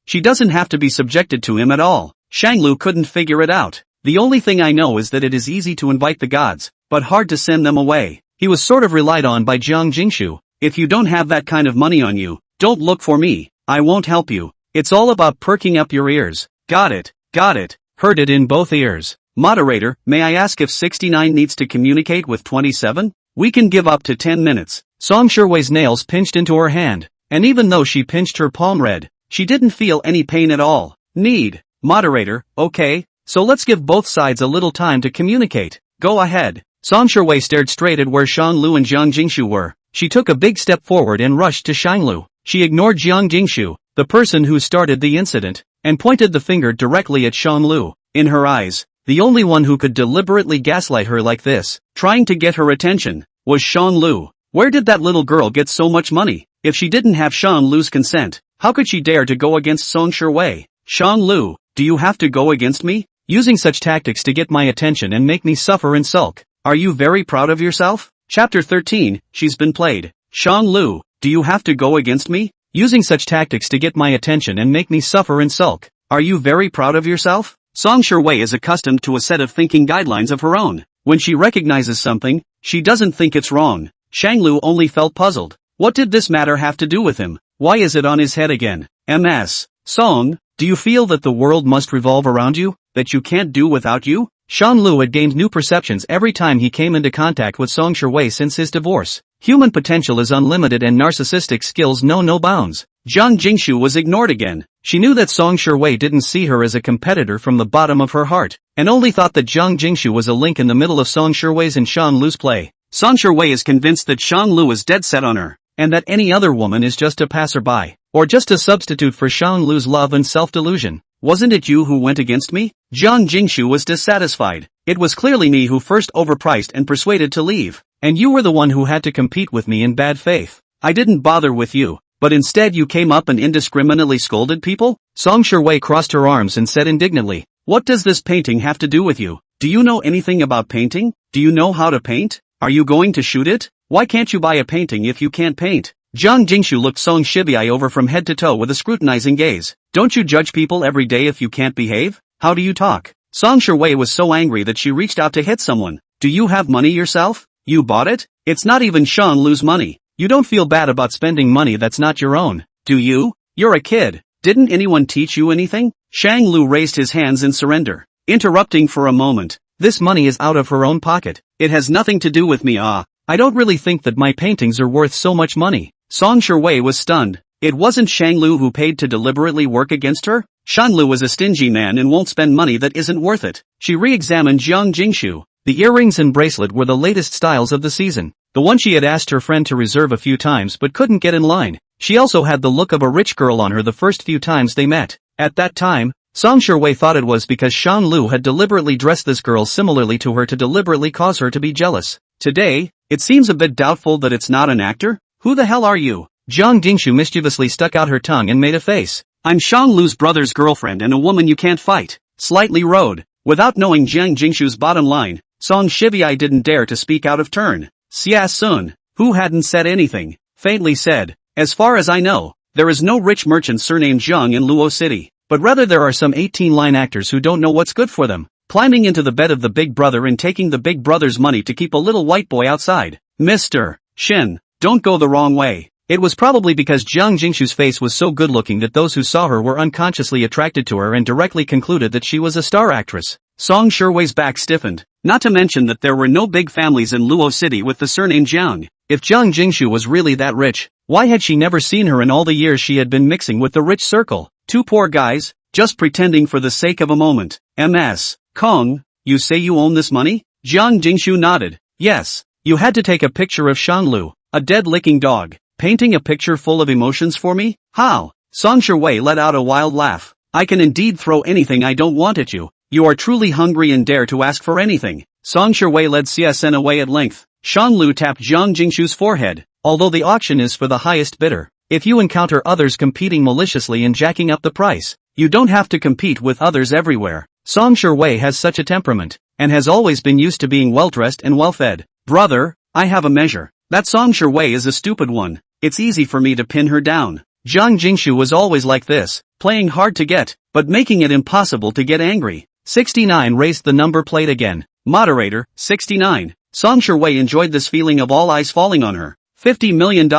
she doesn't have to be subjected to him at all. Shang Lu couldn't figure it out. The only thing I know is that it is easy to invite the gods, but hard to send them away. He was sort of relied on by Jiang Jingshu. If you don't have that kind of money on you, don't look for me. I won't help you. It's all about perking up your ears. Got it. Heard it in both ears. Moderator, may I ask if 69 needs to communicate with 27? We can give up to 10 minutes. Song Sherwei's nails pinched into her hand, and even though she pinched her palm red, she didn't feel any pain at all. Need. Moderator, okay, so let's give both sides a little time to communicate. Go ahead. Song Sherwei stared straight at where Shang Lu and Jiang Jingshu were. She took a big step forward and rushed to Shang Lu. She ignored Jiang Jingshu, the person who started the incident, and pointed the finger directly at Shang Lu. In her eyes, the only one who could deliberately gaslight her like this, trying to get her attention, was Shang Lu. Where did that little girl get so much money? If she didn't have Shang Lu's consent, how could she dare to go against Song Sherwei? Shang Lu, do you have to go against me? Using such tactics to get my attention and make me suffer and sulk. Are you very proud of yourself? Chapter 13, she's been played. Shang Lu, do you have to go against me? Using such tactics to get my attention and make me suffer and sulk. Are you very proud of yourself? Song Sherwei is accustomed to a set of thinking guidelines of her own. When she recognizes something, she doesn't think it's wrong. Shang Lu only felt puzzled. What did this matter have to do with him? Why is it on his head again? MS. Song, do you feel that the world must revolve around you? That you can't do without you? Shang Lu had gained new perceptions every time he came into contact with Song Sherwei since his divorce. Human potential is unlimited and narcissistic skills know no bounds. Jiang Jingshu was ignored again. She knew that Song Sherwei didn't see her as a competitor from the bottom of her heart, and only thought that Jiang Jingshu was a link in the middle of Song Sherwei's and Shang Lu's play. Song Sherwei is convinced that Shang Lu is dead set on her, and that any other woman is just a passerby, or just a substitute for Shang Lu's love and self-delusion. Wasn't it you who went against me? Jiang Jingshu was dissatisfied. It was clearly me who first overpriced and persuaded to leave, and you were the one who had to compete with me in bad faith. I didn't bother with you, but instead you came up and indiscriminately scolded people? Song Sherwei crossed her arms and said indignantly, what does this painting have to do with you? Do you know anything about painting? Do you know how to paint? Are you going to shoot it? Why can't you buy a painting if you can't paint? Jiang Jingshu looked Song Sherwei over from head to toe with a scrutinizing gaze. Don't you judge people every day if you can't behave? How do you talk? Song Sherwei was so angry that she reached out to hit someone. Do you have money yourself? You bought it? It's not even Shang Lu's money. You don't feel bad about spending money that's not your own, do you? You're a kid. Didn't anyone teach you anything? Shang Lu raised his hands in surrender. Interrupting for a moment. This money is out of her own pocket. It has nothing to do with me. I don't really think that my paintings are worth so much money. Song Shiwei was stunned. It wasn't Shanglu who paid to deliberately work against her? Shanlu is a stingy man and won't spend money that isn't worth it. She re-examined Jiang Jingshu. The earrings and bracelet were the latest styles of the season. The one she had asked her friend to reserve a few times but couldn't get in line. She also had the look of a rich girl on her the first few times they met. At that time, Song Shiwei thought it was because Shan Lu had deliberately dressed this girl similarly to her to deliberately cause her to be jealous. Today, it seems a bit doubtful that it's not an actor. Who the hell are you? Jiang Jingshu mischievously stuck out her tongue and made a face. I'm Shang Lu's brother's girlfriend and a woman you can't fight. Slightly rode. Without knowing Jiang Jingshu's bottom line, Song Shiwei didn't dare to speak out of turn. Xia Sun, who hadn't said anything, faintly said, as far as I know, there is no rich merchant surnamed Zhang in Luo City. But rather there are some 18-line actors who don't know what's good for them, climbing into the bed of the big brother and taking the big brother's money to keep a little white boy outside. Mr. Shin, don't go the wrong way. It was probably because Jiang Jingshu's face was so good-looking that those who saw her were unconsciously attracted to her and directly concluded that she was a star actress. Song Shiwei's back stiffened, not to mention that there were no big families in Luo City with the surname Jiang. If Jiang Jingshu was really that rich, why had she never seen her in all the years she had been mixing with the rich circle? Two poor guys, just pretending for the sake of a moment. MS. Kong, you say you own this money? Jiang Jingshu nodded. Yes. You had to take a picture of Shanglu, a dead-licking dog, painting a picture full of emotions for me? How? Song Shiwei let out a wild laugh. I can indeed throw anything I don't want at you. You are truly hungry and dare to ask for anything. Song Shiwei led CSN away at length. Shanglu tapped Jiang Jingshu's forehead. Although the auction is for the highest bidder, if you encounter others competing maliciously and jacking up the price, you don't have to compete with others everywhere. Song Shiwei has such a temperament, and has always been used to being well-dressed and well-fed. Brother, I have a measure. That Song Shiwei is a stupid one. It's easy for me to pin her down. Jiang Jingshu was always like this, playing hard to get, but making it impossible to get angry. 69 raised the number plate again. Moderator, 69. Song Shiwei enjoyed this feeling of all eyes falling on her. $50 million.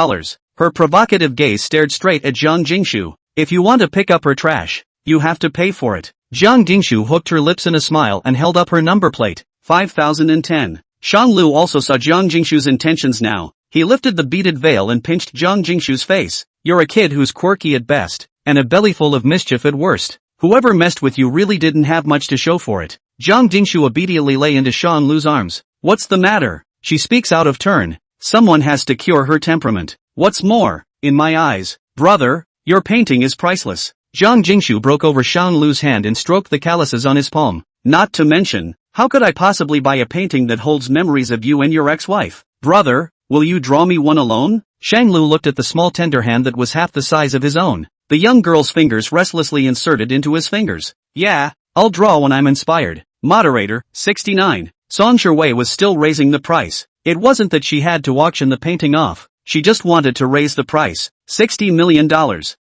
Her provocative gaze stared straight at Jiang Jingshu. If you want to pick up her trash, you have to pay for it. Jiang Jingshu hooked her lips in a smile and held up her number plate. 5010. Shang Lu also saw Jiang Jingshu's intentions now. He lifted the beaded veil and pinched Jiang Jingshu's face. You're a kid who's quirky at best, and a belly full of mischief at worst. Whoever messed with you really didn't have much to show for it. Jiang Jingshu obediently lay into Shang Lu's arms. What's the matter? She speaks out of turn. Someone has to cure her temperament. What's more, in my eyes, brother, your painting is priceless. Jiang Jingshu broke over Shang Lu's hand and stroked the calluses on his palm. Not to mention, how could I possibly buy a painting that holds memories of you and your ex-wife? Brother, will you draw me one alone? Shang Lu looked at the small tender hand that was half the size of his own. The young girl's fingers restlessly inserted into his fingers. Yeah, I'll draw when I'm inspired. Moderator, 69. Song Shiwei was still raising the price. It wasn't that she had to auction the painting off. She just wanted to raise the price. $60 million.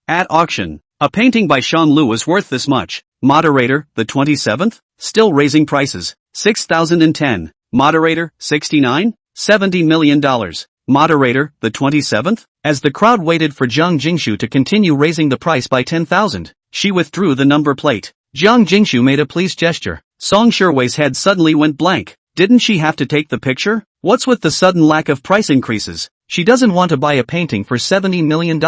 At auction. A painting by Shang Lu was worth this much. Moderator, the 27th? Still raising prices. 6010. Moderator, 69? $70 million. Moderator, the 27th? As the crowd waited for Jiang Jingshu to continue raising the price by 10,000, she withdrew the number plate. Jiang Jingshu made a pleased gesture. Song Shiwei's head suddenly went blank. Didn't she have to take the picture? What's with the sudden lack of price increases? She doesn't want to buy a painting for $70 million.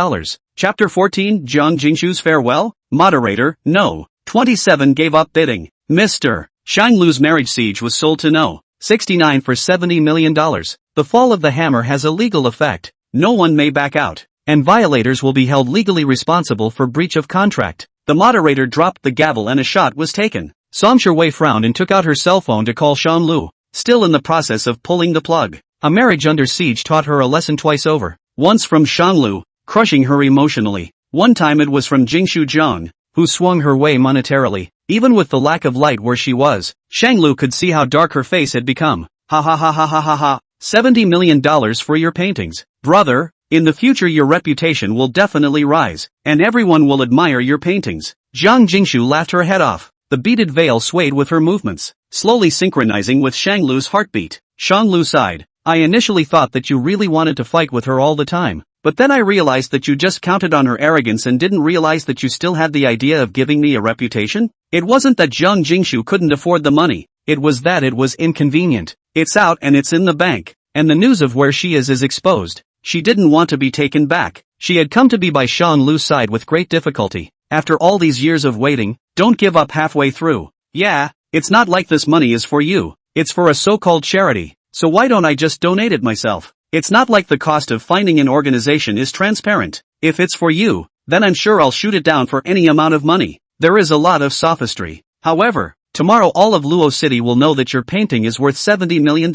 Chapter 14, Jiang Jingshu's farewell? Moderator, no. 27 gave up bidding. Mr. Shang Lu's marriage siege was sold to no. 69 for $70 million. The fall of the hammer has a legal effect. No one may back out, and violators will be held legally responsible for breach of contract. The moderator dropped the gavel and a shot was taken. Song Shiwei frowned and took out her cell phone to call Shang Lu, still in the process of pulling the plug. A marriage under siege taught her a lesson twice over. Once from Shang Lu, crushing her emotionally. One time it was from Jingshu Zhang, who swung her way monetarily. Even with the lack of light where she was, Shang Lu could see how dark her face had become. Ha ha ha ha ha ha ha. $70 million for your paintings. Brother, in the future your reputation will definitely rise, and everyone will admire your paintings. Jiang Jingshu laughed her head off. The beaded veil swayed with her movements, slowly synchronizing with Shang Lu's heartbeat. Shang Lu sighed. I initially thought that you really wanted to fight with her all the time. But then I realized that you just counted on her arrogance and didn't realize that you still had the idea of giving me a reputation? It wasn't that Zhang Jingshu couldn't afford the money, it was that it was inconvenient. It's out and it's in the bank, and the news of where she is exposed. She didn't want to be taken back. She had come to be by Shan Lu's side with great difficulty. After all these years of waiting, don't give up halfway through. Yeah, it's not like this money is for you. It's for a so-called charity. So why don't I just donate it myself? It's not like the cost of finding an organization is transparent. If it's for you, then I'm sure I'll shoot it down for any amount of money. There is a lot of sophistry. However, tomorrow all of Luo City will know that your painting is worth $70 million.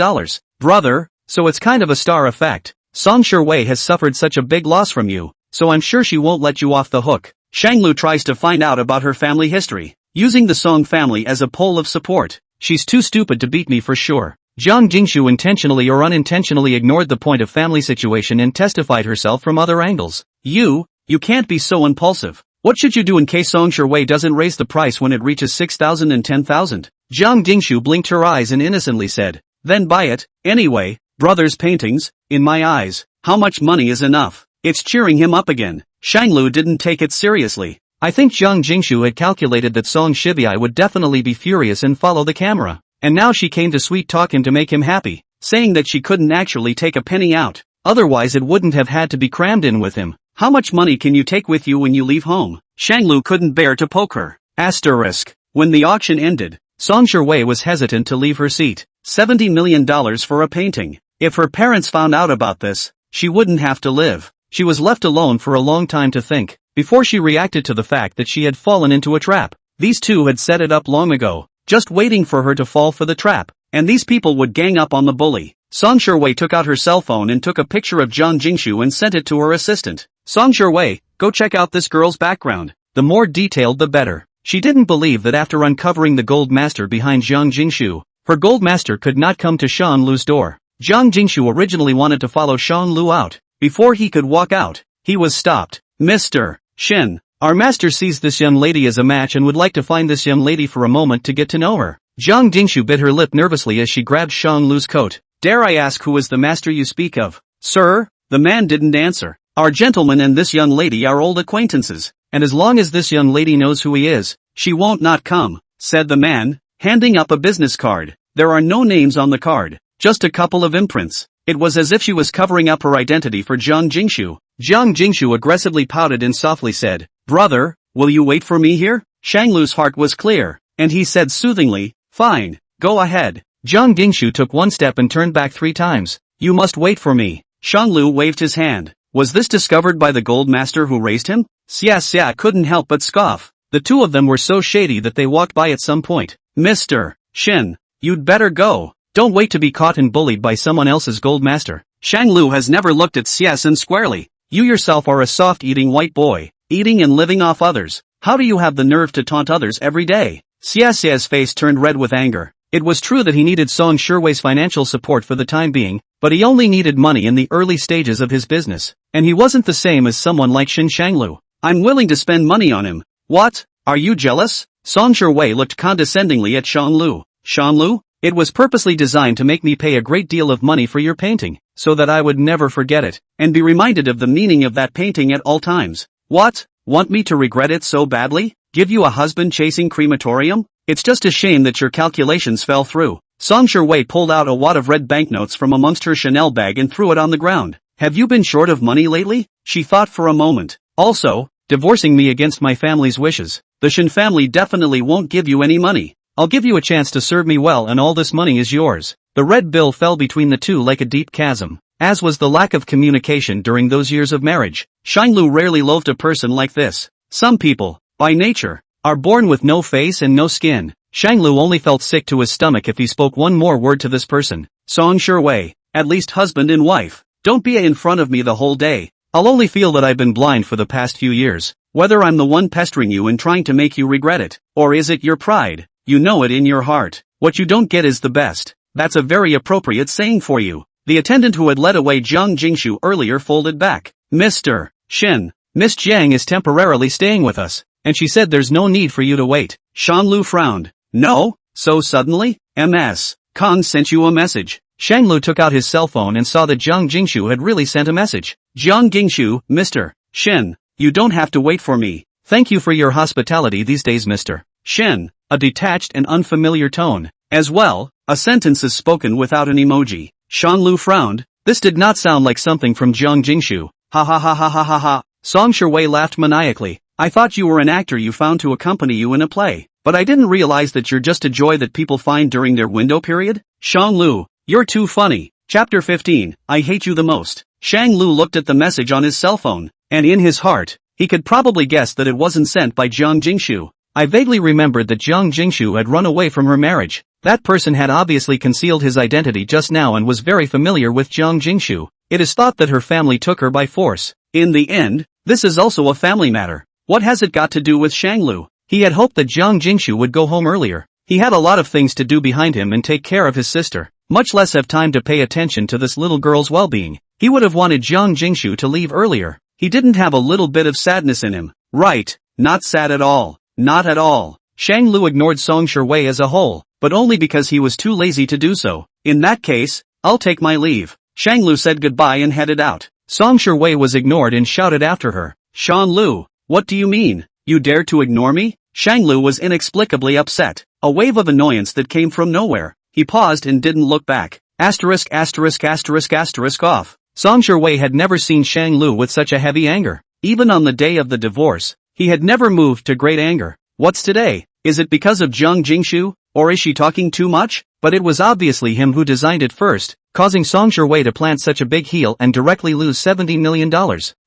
Brother, so it's kind of a star effect. Song Shiwei has suffered such a big loss from you, so I'm sure she won't let you off the hook. Shanglu tries to find out about her family history, using the Song family as a pole of support. She's too stupid to beat me for sure. Zhang Jingshu intentionally or unintentionally ignored the point of family situation and testified herself from other angles. You can't be so impulsive. What should you do in case Song Shiwei doesn't raise the price when it reaches 6,000 and 10,000? Zhang Jingshu blinked her eyes and innocently said, then buy it. Anyway, brother's paintings, in my eyes, how much money is enough? It's cheering him up again. Shanglu didn't take it seriously. I think Zhang Jingshu had calculated that Song Shiwei would definitely be furious and follow the camera. And now she came to sweet-talk him to make him happy, saying that she couldn't actually take a penny out. Otherwise it wouldn't have had to be crammed in with him. How much money can you take with you when you leave home? Shanglu couldn't bear to poke her. Asterisk. When the auction ended, Song Shiwei was hesitant to leave her seat. $70 million for a painting. If her parents found out about this, she wouldn't have to live. She was left alone for a long time to think, before she reacted to the fact that she had fallen into a trap. These two had set it up long ago, just waiting for her to fall for the trap, and these people would gang up on the bully. Song Shiwei took out her cell phone and took a picture of Zhang Jingshu and sent it to her assistant. Song Shiwei, go check out this girl's background. The more detailed the better. She didn't believe that after uncovering the gold master behind Zhang Jingshu, her gold master could not come to Shan Lu's door. Zhang Jingshu originally wanted to follow Shan Lu out. Before he could walk out, he was stopped. Mr. Shen, our master sees this young lady as a match and would like to find this young lady for a moment to get to know her. Zhang Jingshu bit her lip nervously as she grabbed Shan Lu's coat. Dare I ask who is the master you speak of? Sir, the man didn't answer. Our gentleman and this young lady are old acquaintances, and as long as this young lady knows who he is, she won't not come, said the man, handing up a business card. There are no names on the card, just a couple of imprints. It was as if she was covering up her identity for Zhang Jingshu. Zhang Jingshu aggressively pouted and softly said, brother, will you wait for me here? Shanglu's heart was clear, and he said soothingly, fine, go ahead. Zhang Jingshu took one step and turned back 3 times. You must wait for me. Shanglu waved his hand. Was this discovered by the gold master who raised him? Xia couldn't help but scoff. The two of them were so shady that they walked by at some point. Mr. Shen, you'd better go. Don't wait to be caught and bullied by someone else's gold master. Shanglu has never looked at Xia squarely. You yourself are a soft-eating white boy, eating and living off others. How do you have the nerve to taunt others every day? Xia's face turned red with anger. It was true that he needed Song Shiwei's financial support for the time being, but he only needed money in the early stages of his business. And he wasn't the same as someone like Shin Shanglu. I'm willing to spend money on him. What? Are you jealous? Song Shiwei looked condescendingly at Shanlu. Shanlu? It was purposely designed to make me pay a great deal of money for your painting, so that I would never forget it, and be reminded of the meaning of that painting at all times. What? Want me to regret it so badly? Give you a husband-chasing crematorium? It's just a shame that your calculations fell through. Song Shiwei pulled out a wad of red banknotes from amongst her Chanel bag and threw it on the ground. Have you been short of money lately? She thought for a moment. Also, divorcing me against my family's wishes. The Shin family definitely won't give you any money. I'll give you a chance to serve me well and all this money is yours. The red bill fell between the two like a deep chasm, as was the lack of communication during those years of marriage. Shanglu rarely loathed a person like this. Some people, by nature, are born with no face and no skin. Shanglu only felt sick to his stomach if he spoke one more word to this person. Song Shiwei, at least husband and wife. Don't be in front of me the whole day. I'll only feel that I've been blind for the past few years. Whether I'm the one pestering you and trying to make you regret it, or is it your pride? You know it in your heart. What you don't get is the best. That's a very appropriate saying for you. The attendant who had led away Zhang Jingshu earlier folded back. Mr. Shen, Miss Jiang is temporarily staying with us, and she said there's no need for you to wait. Shanglu frowned. No? So suddenly? MS. Kong sent you a message. Shanglu took out his cell phone and saw that Zhang Jingshu had really sent a message. Jiang Gingshu, Mr. Shen. You don't have to wait for me. Thank you for your hospitality these days, Mr. Shen. A detached and unfamiliar tone. As well, a sentence is spoken without an emoji. Shanglu frowned. This did not sound like something from Jiang Gingshu. Ha ha ha ha ha ha ha. Song Sherwei laughed maniacally. I thought you were an actor you found to accompany you in a play. But I didn't realize that you're just a joy that people find during their window period? Shang Lu, you're too funny. Chapter 15, I hate you the most. Shang Lu looked at the message on his cell phone, and in his heart, he could probably guess that it wasn't sent by Jiang Jingshu. I vaguely remembered that Jiang Jingshu had run away from her marriage. That person had obviously concealed his identity just now and was very familiar with Jiang Jingshu. It is thought that her family took her by force. In the end, this is also a family matter. What has it got to do with Shang Lu? He had hoped that Jiang Jingshu would go home earlier. He had a lot of things to do behind him and take care of his sister, much less have time to pay attention to this little girl's well-being. He would have wanted Jiang Jingshu to leave earlier. He didn't have a little bit of sadness in him. Right, not sad at all. Not at all. Shang Lu ignored Song Sherwei as a whole, but only because he was too lazy to do so. In that case, I'll take my leave. Shang Lu said goodbye and headed out. Song Sherwei was ignored and shouted after her. Shan Lu, what do you mean? You dare to ignore me? Shang Lu was inexplicably upset. A wave of annoyance that came from nowhere. He paused and didn't look back. Asterisk asterisk asterisk asterisk off. Song Sherwei had never seen Shang Lu with such a heavy anger. Even on the day of the divorce, he had never moved to great anger. What's today? Is it because of Jiang Jingshu? Or is she talking too much? But it was obviously him who designed it first, causing Song Sherwei to plant such a big heel and directly lose $70 million.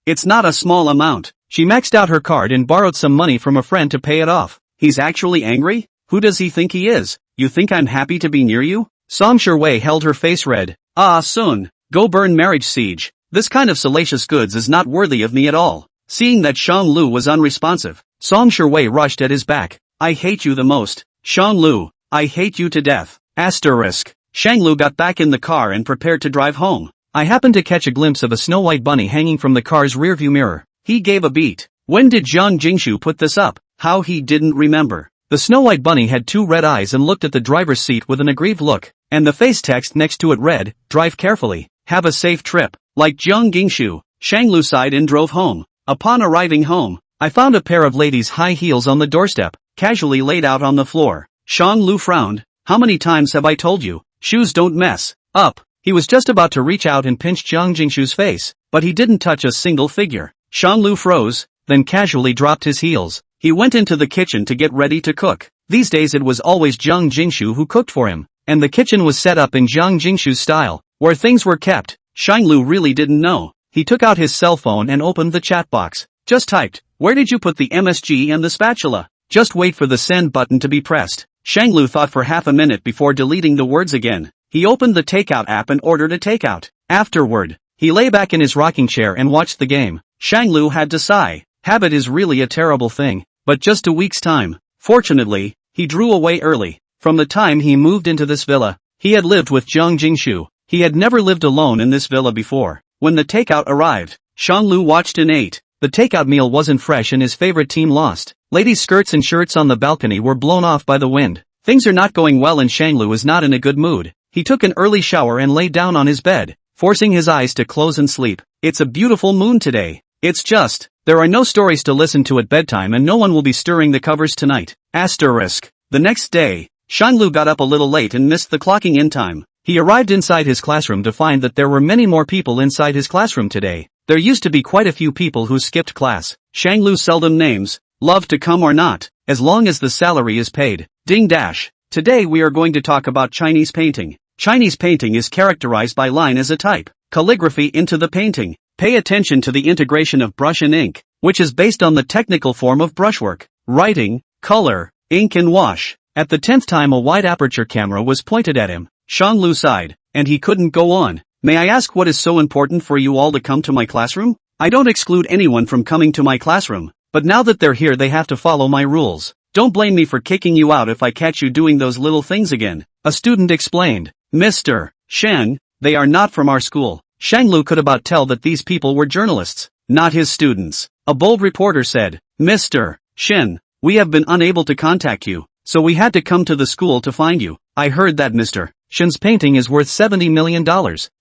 It's not a small amount. She maxed out her card and borrowed some money from a friend to pay it off. He's actually angry? Who does he think he is? You think I'm happy to be near you? Song Sherwei held her face red. Ah Sun, go burn marriage siege. This kind of salacious goods is not worthy of me at all. Seeing that Shang Lu was unresponsive, Song Sherwei rushed at his back. I hate you the most. Shang Lu, I hate you to death. Asterisk. Shang Lu got back in the car and prepared to drive home. I happened to catch a glimpse of a Snow White bunny hanging from the car's rearview mirror. He gave a beat. When did Jiang Jingshu put this up? How he didn't remember. The Snow White bunny had two red eyes and looked at the driver's seat with an aggrieved look, and the face text next to it read, drive carefully, have a safe trip. Like Jiang Jingshu, Shang Lu sighed and drove home. Upon arriving home, I found a pair of ladies' high heels on the doorstep, casually laid out on the floor. Shang Lu frowned. How many times have I told you? Shoes don't mess up. He was just about to reach out and pinch Jiang Jingshu's face, but he didn't touch a single figure. Shang Lu froze, then casually dropped his heels. He went into the kitchen to get ready to cook. These days it was always Jiang Jingshu who cooked for him, and the kitchen was set up in Jiang Jingshu's style, where things were kept. Shang Lu really didn't know. He took out his cell phone and opened the chat box. Just typed, where did you put the MSG and the spatula? Just wait for the send button to be pressed. Shang Lu thought for half a minute before deleting the words again. He opened the takeout app and ordered a takeout. Afterward, he lay back in his rocking chair and watched the game. Shang Lu had to sigh. Habit is really a terrible thing. But just a week's time. Fortunately, he drew away early. From the time he moved into this villa, he had lived with Jiang Jingshu. He had never lived alone in this villa before. When the takeout arrived, Shang Lu watched and ate. The takeout meal wasn't fresh and his favorite team lost. Ladies' skirts and shirts on the balcony were blown off by the wind. Things are not going well and Shang Lu is not in a good mood. He took an early shower and lay down on his bed, forcing his eyes to close and sleep. It's a beautiful moon today. It's just, there are no stories to listen to at bedtime and no one will be stirring the covers tonight. Asterisk. The next day, Shang Lu got up a little late and missed the clocking in time. He arrived inside his classroom to find that there were many more people inside his classroom today. There used to be quite a few people who skipped class. Shang Lu seldom names, love to come or not, as long as the salary is paid. Ding dash. Today we are going to talk about Chinese painting. Chinese painting is characterized by line as a type, calligraphy into the painting. Pay attention to the integration of brush and ink, which is based on the technical form of brushwork, writing, color, ink and wash. At the 10th time a wide aperture camera was pointed at him. Shang Lu sighed, and he couldn't go on. May I ask what is so important for you all to come to my classroom? I don't exclude anyone from coming to my classroom, but now that they're here they have to follow my rules. Don't blame me for kicking you out if I catch you doing those little things again. A student explained. Mr. Shen, they are not from our school. Shang Lu could about tell that these people were journalists, not his students. A bold reporter said, Mr. Shen, we have been unable to contact you, so we had to come to the school to find you. I heard that Mr. Shen's painting is worth $70 million,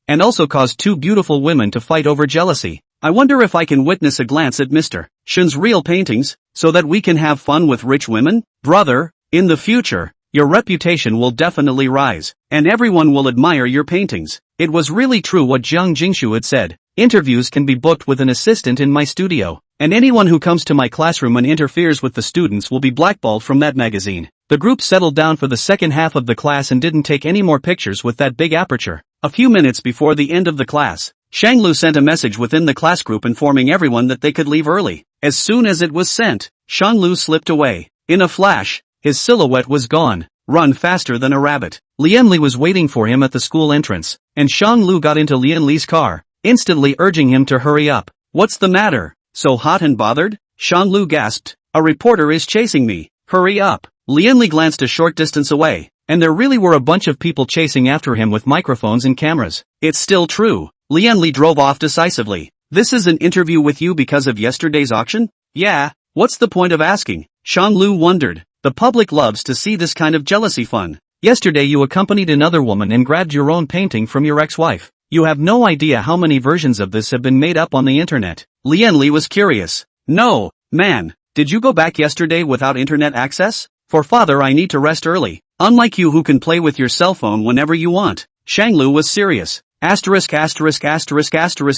and also caused two beautiful women to fight over jealousy. I wonder if I can witness a glance at Mr. Shun's real paintings, so that we can have fun with rich women? Brother, in the future, your reputation will definitely rise, and everyone will admire your paintings. It was really true what Jiang Jingshu had said. Interviews can be booked with an assistant in my studio, and anyone who comes to my classroom and interferes with the students will be blackballed from that magazine. The group settled down for the second half of the class and didn't take any more pictures with that big aperture. A few minutes before the end of the class, Shanglu sent a message within the class group informing everyone that they could leave early. As soon as it was sent, Shanglu slipped away. In a flash, his silhouette was gone. Run faster than a rabbit. Lian Li was waiting for him at the school entrance, and Shanglu got into Lian Li's car, instantly urging him to hurry up. What's the matter? So hot and bothered? Shanglu gasped. A reporter is chasing me. Hurry up. Lian Li glanced a short distance away, and there really were a bunch of people chasing after him with microphones and cameras. It's still true. Lian Li drove off decisively. This is an interview with you because of yesterday's auction? Yeah, what's the point of asking? Shanglu wondered. The public loves to see this kind of jealousy fun. Yesterday you accompanied another woman and grabbed your own painting from your ex-wife. You have no idea how many versions of this have been made up on the internet. Lian Li was curious. No, man, did you go back yesterday without internet access? For father I need to rest early. Unlike you who can play with your cell phone whenever you want. Shanglu was serious.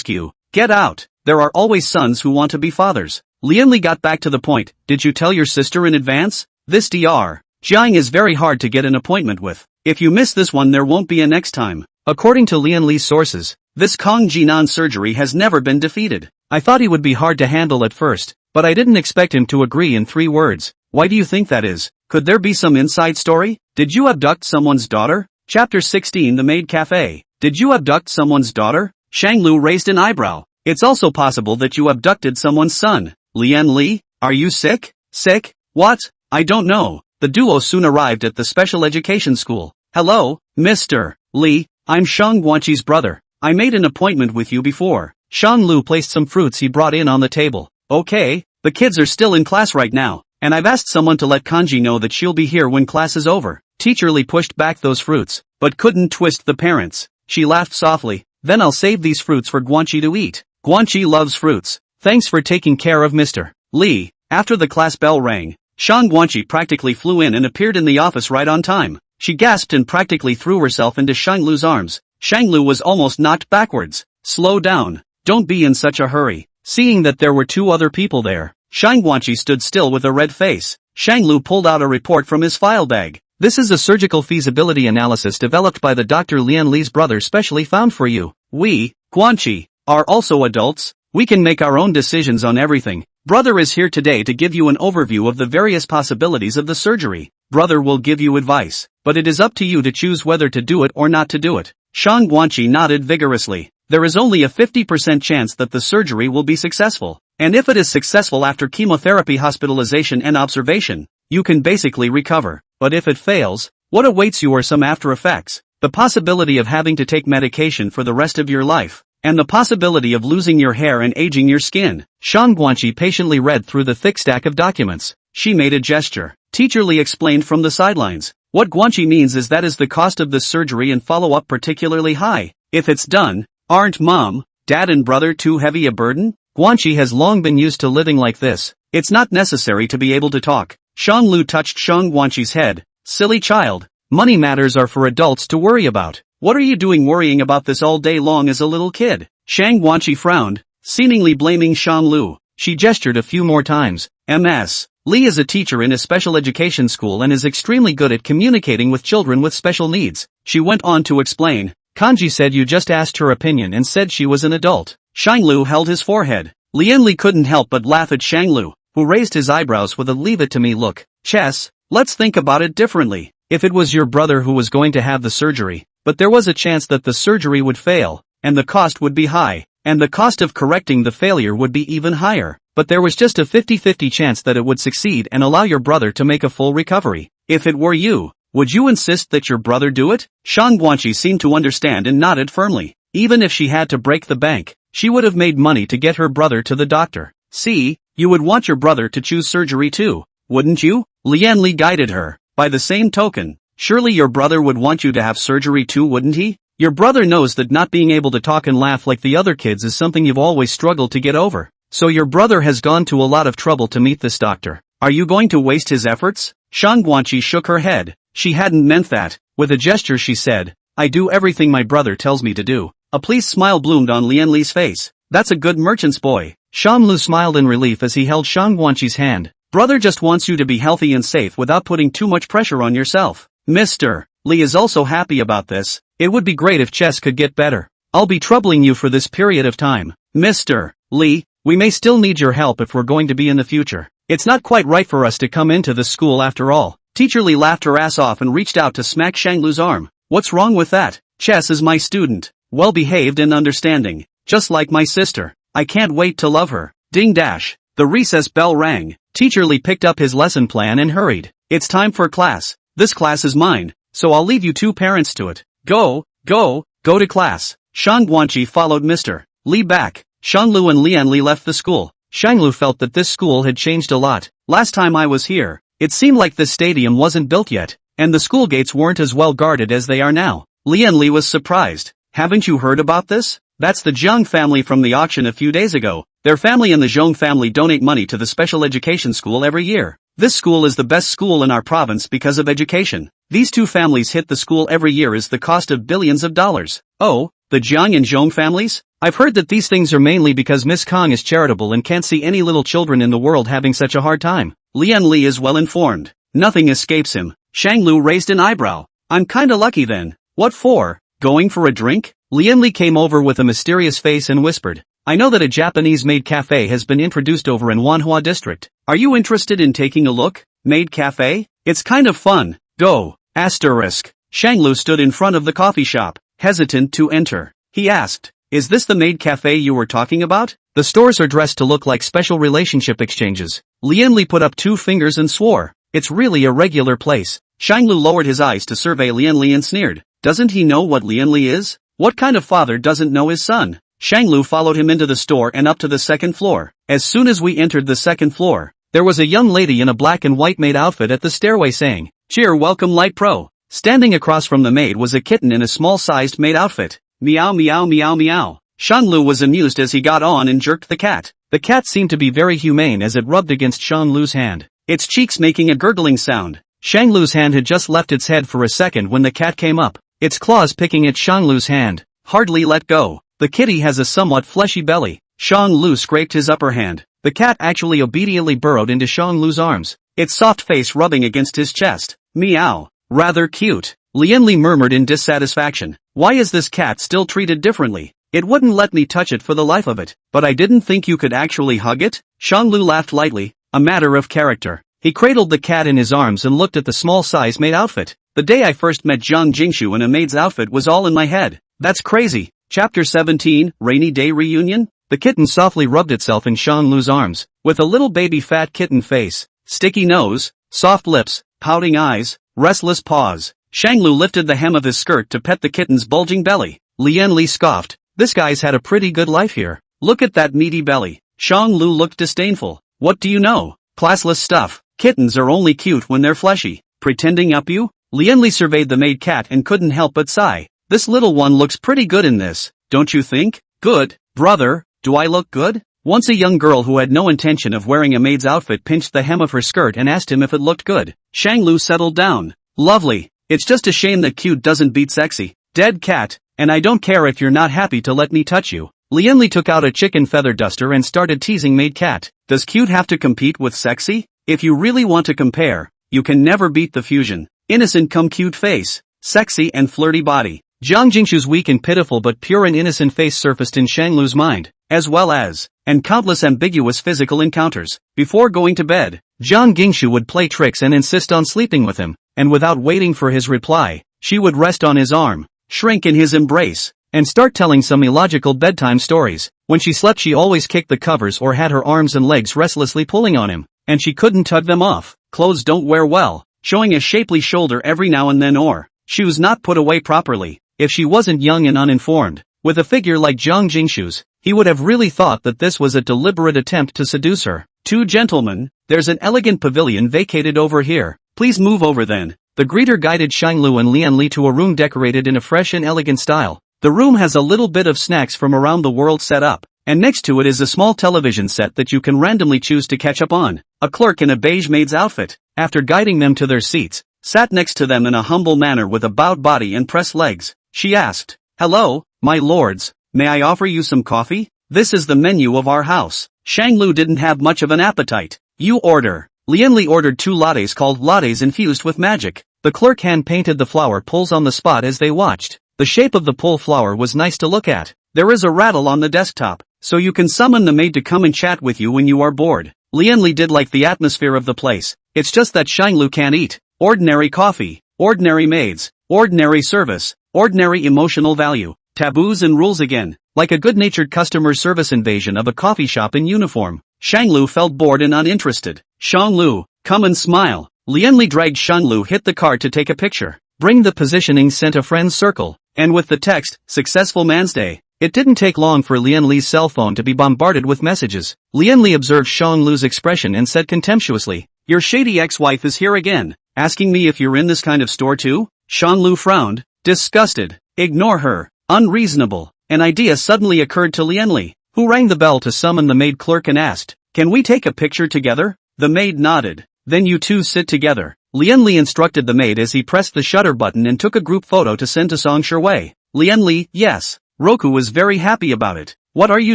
You. Get out. There are always sons who want to be fathers. Lian Li got back to the point. Did you tell your sister in advance? This Dr. Jiang is very hard to get an appointment with. If you miss this one there won't be a next time. According to Lian Li's sources, this Kong Jinan surgery has never been defeated. I thought he would be hard to handle at first, but I didn't expect him to agree in 3 words. Why do you think that is? Could there be some inside story? Did you abduct someone's daughter? Chapter 16 The Maid Cafe. Did you abduct someone's daughter? Shanglu raised an eyebrow. It's also possible that you abducted someone's son. Lian Li, are you sick? Sick? What? I don't know. The duo soon arrived at the special education school. Hello, Mr. Li, I'm Shang Guanqi's brother. I made an appointment with you before. Shang Lu placed some fruits he brought in on the table. Okay, the kids are still in class right now, and I've asked someone to let Kanji know that she'll be here when class is over. Teacher Li pushed back those fruits, but couldn't twist the parents. She laughed softly. Then I'll save these fruits for Guanqi to eat. Guanqi loves fruits. Thanks for taking care of Mr. Li. After the class bell rang, Shang Guanqi practically flew in and appeared in the office right on time. She gasped and practically threw herself into Shanglu's arms. Shanglu was almost knocked backwards. Slow down. Don't be in such a hurry. Seeing that there were 2 other people there, Shang Guanqi stood still with a red face. Shanglu pulled out a report from his file bag. This is a surgical feasibility analysis developed by the Dr. Lian Li's brother specially found for you. We, Guanqi, are also adults. We can make our own decisions on everything. Brother is here today to give you an overview of the various possibilities of the surgery. Brother will give you advice, but it is up to you to choose whether to do it or not to do it. Shang Guanqi nodded vigorously. There is only a 50% chance that the surgery will be successful. And if it is successful after chemotherapy, hospitalization and observation, you can basically recover. But if it fails, what awaits you are some after effects. The possibility of having to take medication for the rest of your life. And the possibility of losing your hair and aging your skin. Shang Guanqi patiently read through the thick stack of documents. She made a gesture. Teacher Li explained from the sidelines. What Guanqi means is that is the cost of this surgery and follow-up particularly high. If it's done, aren't mom, dad and brother too heavy a burden? Guanqi has long been used to living like this. It's not necessary to be able to talk. Shang Lu touched Shang Guanqi's head. Silly child. Money matters are for adults to worry about. What are you doing worrying about this all day long as a little kid? Shang Guanqi frowned, seemingly blaming Shang Lu. She gestured a few more times. Ms. Li is a teacher in a special education school and is extremely good at communicating with children with special needs. She went on to explain. Kanji said you just asked her opinion and said she was an adult. Shang Lu held his forehead. Lian Li couldn't help but laugh at Shang Lu, who raised his eyebrows with a leave-it-to-me look. Chess, let's think about it differently. If it was your brother who was going to have the surgery, but there was a chance that the surgery would fail, and the cost would be high, and the cost of correcting the failure would be even higher, but there was just a 50-50 chance that it would succeed and allow your brother to make a full recovery. If it were you, would you insist that your brother do it? Shang Guanqi seemed to understand and nodded firmly. Even if she had to break the bank, she would have made money to get her brother to the doctor. See, you would want your brother to choose surgery too, wouldn't you? Lian Li guided her. By the same token, surely your brother would want you to have surgery too, wouldn't he? Your brother knows that not being able to talk and laugh like the other kids is something you've always struggled to get over. So your brother has gone to a lot of trouble to meet this doctor. Are you going to waste his efforts? Shangguanqi shook her head. She hadn't meant that. With a gesture she said, I do everything my brother tells me to do. A pleased smile bloomed on Lianli's face. That's a good merchant's boy. Shamlu smiled in relief as he held Shangguanqi's hand. Brother just wants you to be healthy and safe without putting too much pressure on yourself. Mr. Li is also happy about this. It would be great if chess could get better. I'll be troubling you for this period of time. Mr. Li, we may still need your help if we're going to be in the future. It's not quite right for us to come into this school after all. Teacher Li laughed her ass off and reached out to smack Shanglu's arm. What's wrong with that? Chess is my student. Well-behaved and understanding. Just like my sister. I can't wait to love her. Ding dash. The recess bell rang. Teacher Li picked up his lesson plan and hurried. It's time for class. This class is mine, so I'll leave you two parents to it. Go to class. Shangguanqi followed Mr. Li back. Shanglu and Lianli left the school. Shanglu felt that this school had changed a lot. Last time I was here, it seemed like this stadium wasn't built yet, and the school gates weren't as well guarded as they are now. Lianli was surprised. Haven't you heard about this? That's the Jiang family from the auction a few days ago. Their family and the Zhong family donate money to the special education school every year. This school is the best school in our province because of education. These two families hit the school every year as the cost of billions of dollars. Oh, the Jiang and Zhong families? I've heard that these things are mainly because Miss Kong is charitable and can't see any little children in the world having such a hard time. Lianli is well informed. Nothing escapes him. Shanglu raised an eyebrow. I'm kinda lucky then. What for? Going for a drink? Lianli came over with a mysterious face and whispered. I know that a Japanese-made cafe has been introduced over in Wanhua district. Are you interested in taking a look? Maid cafe? It's kind of fun. Go. Asterisk. Shanglu stood in front of the coffee shop, hesitant to enter. He asked, is this the maid cafe you were talking about? The stores are dressed to look like special relationship exchanges. Lianli put up two fingers and swore. It's really a regular place. Shanglu lowered his eyes to survey Lianli and sneered. Doesn't he know what Lianli is? What kind of father doesn't know his son? Shanglu followed him into the store and up to the second floor. As soon as we entered the second floor, there was a young lady in a black and white maid outfit at the stairway saying, Cheer welcome light pro. Standing across from the maid was a kitten in a small-sized maid outfit. Meow meow meow meow. Shanglu was amused as he got on and jerked the cat. The cat seemed to be very humane as it rubbed against Shanglu's hand, its cheeks making a gurgling sound. Shanglu's hand had just left its head for a second when the cat came up, its claws picking at Shanglu's hand. Hardly let go. The kitty has a somewhat fleshy belly. Shanglu scraped his upper hand. The cat actually obediently burrowed into Shanglu's arms, its soft face rubbing against his chest. Meow. Rather cute. Lianli murmured in dissatisfaction. Why is this cat still treated differently? It wouldn't let me touch it for the life of it. But I didn't think you could actually hug it? Shanglu laughed lightly. A matter of character. He cradled the cat in his arms and looked at the small size maid outfit. The day I first met Zhang Jingshu in a maid's outfit was all in my head. That's crazy. Chapter 17, Rainy Day Reunion? The kitten softly rubbed itself in Shanglu's arms, with a little baby fat kitten face, sticky nose, soft lips, pouting eyes, restless paws. Shanglu lifted the hem of his skirt to pet the kitten's bulging belly. Lianli scoffed. This guy's had a pretty good life here. Look at that meaty belly. Shanglu looked disdainful. What do you know? Classless stuff. Kittens are only cute when they're fleshy. Pretending up you? Lianli surveyed the maid cat and couldn't help but sigh. This little one looks pretty good in this, don't you think? Good. Brother, do I look good? Once a young girl who had no intention of wearing a maid's outfit pinched the hem of her skirt and asked him if it looked good. Shanglu settled down. Lovely. It's just a shame that cute doesn't beat sexy. Dead cat, and I don't care if you're not happy to let me touch you. Lianli took out a chicken feather duster and started teasing maid cat. Does cute have to compete with sexy? If you really want to compare, you can never beat the fusion. Innocent come cute face, sexy and flirty body. Zhang Jingshu's weak and pitiful but pure and innocent face surfaced in Shanglu's mind, as well as, and countless ambiguous physical encounters. Before going to bed, Zhang Jingshu would play tricks and insist on sleeping with him, and without waiting for his reply, she would rest on his arm, shrink in his embrace, and start telling some illogical bedtime stories. When she slept she always kicked the covers or had her arms and legs restlessly pulling on him, and she couldn't tug them off. Clothes don't wear well, showing a shapely shoulder every now and then, or shoes not put away properly. If she wasn't young and uninformed, with a figure like Zhang Jingshu's, he would have really thought that this was a deliberate attempt to seduce her. Two gentlemen, there's an elegant pavilion vacated over here. Please move over then. The greeter guided Shanglu and Lianli to a room decorated in a fresh and elegant style. The room has a little bit of snacks from around the world set up, and next to it is a small television set that you can randomly choose to catch up on. A clerk in a beige maid's outfit, after guiding them to their seats, sat next to them in a humble manner with a bowed body and pressed legs. She asked, "Hello, my lords, may I offer you some coffee? This is the menu of our house." Shanglu didn't have much of an appetite. "You order." Lianli ordered 2 lattes called lattes infused with magic. The clerk hand-painted the flower pulls on the spot as they watched. The shape of the pull flower was nice to look at. There is a rattle on the desktop, so you can summon the maid to come and chat with you when you are bored. Lianli did like the atmosphere of the place. It's just that Shanglu can't eat. Ordinary coffee, ordinary maids, ordinary service, ordinary emotional value, taboos and rules again. Like a good-natured customer service invasion of a coffee shop in uniform. Shanglu felt bored and uninterested. "Shanglu, come and smile." Lianli dragged Shanglu hit the card to take a picture. Bring the positioning sent a friend's circle, and with the text, "Successful Man's Day." It didn't take long for Lianli's cell phone to be bombarded with messages. Lianli observed Shanglu's expression and said contemptuously, "Your shady ex-wife is here again, asking me if you're in this kind of store too?" Shanglu frowned, disgusted. "Ignore her, unreasonable." An idea suddenly occurred to Lianli, who rang the bell to summon the maid clerk and asked, "Can we take a picture together?" The maid nodded. "Then you two sit together." Lianli instructed the maid as he pressed the shutter button and took a group photo to send to Song Shui. Lianli, yes. Roku was very happy about it. "What are you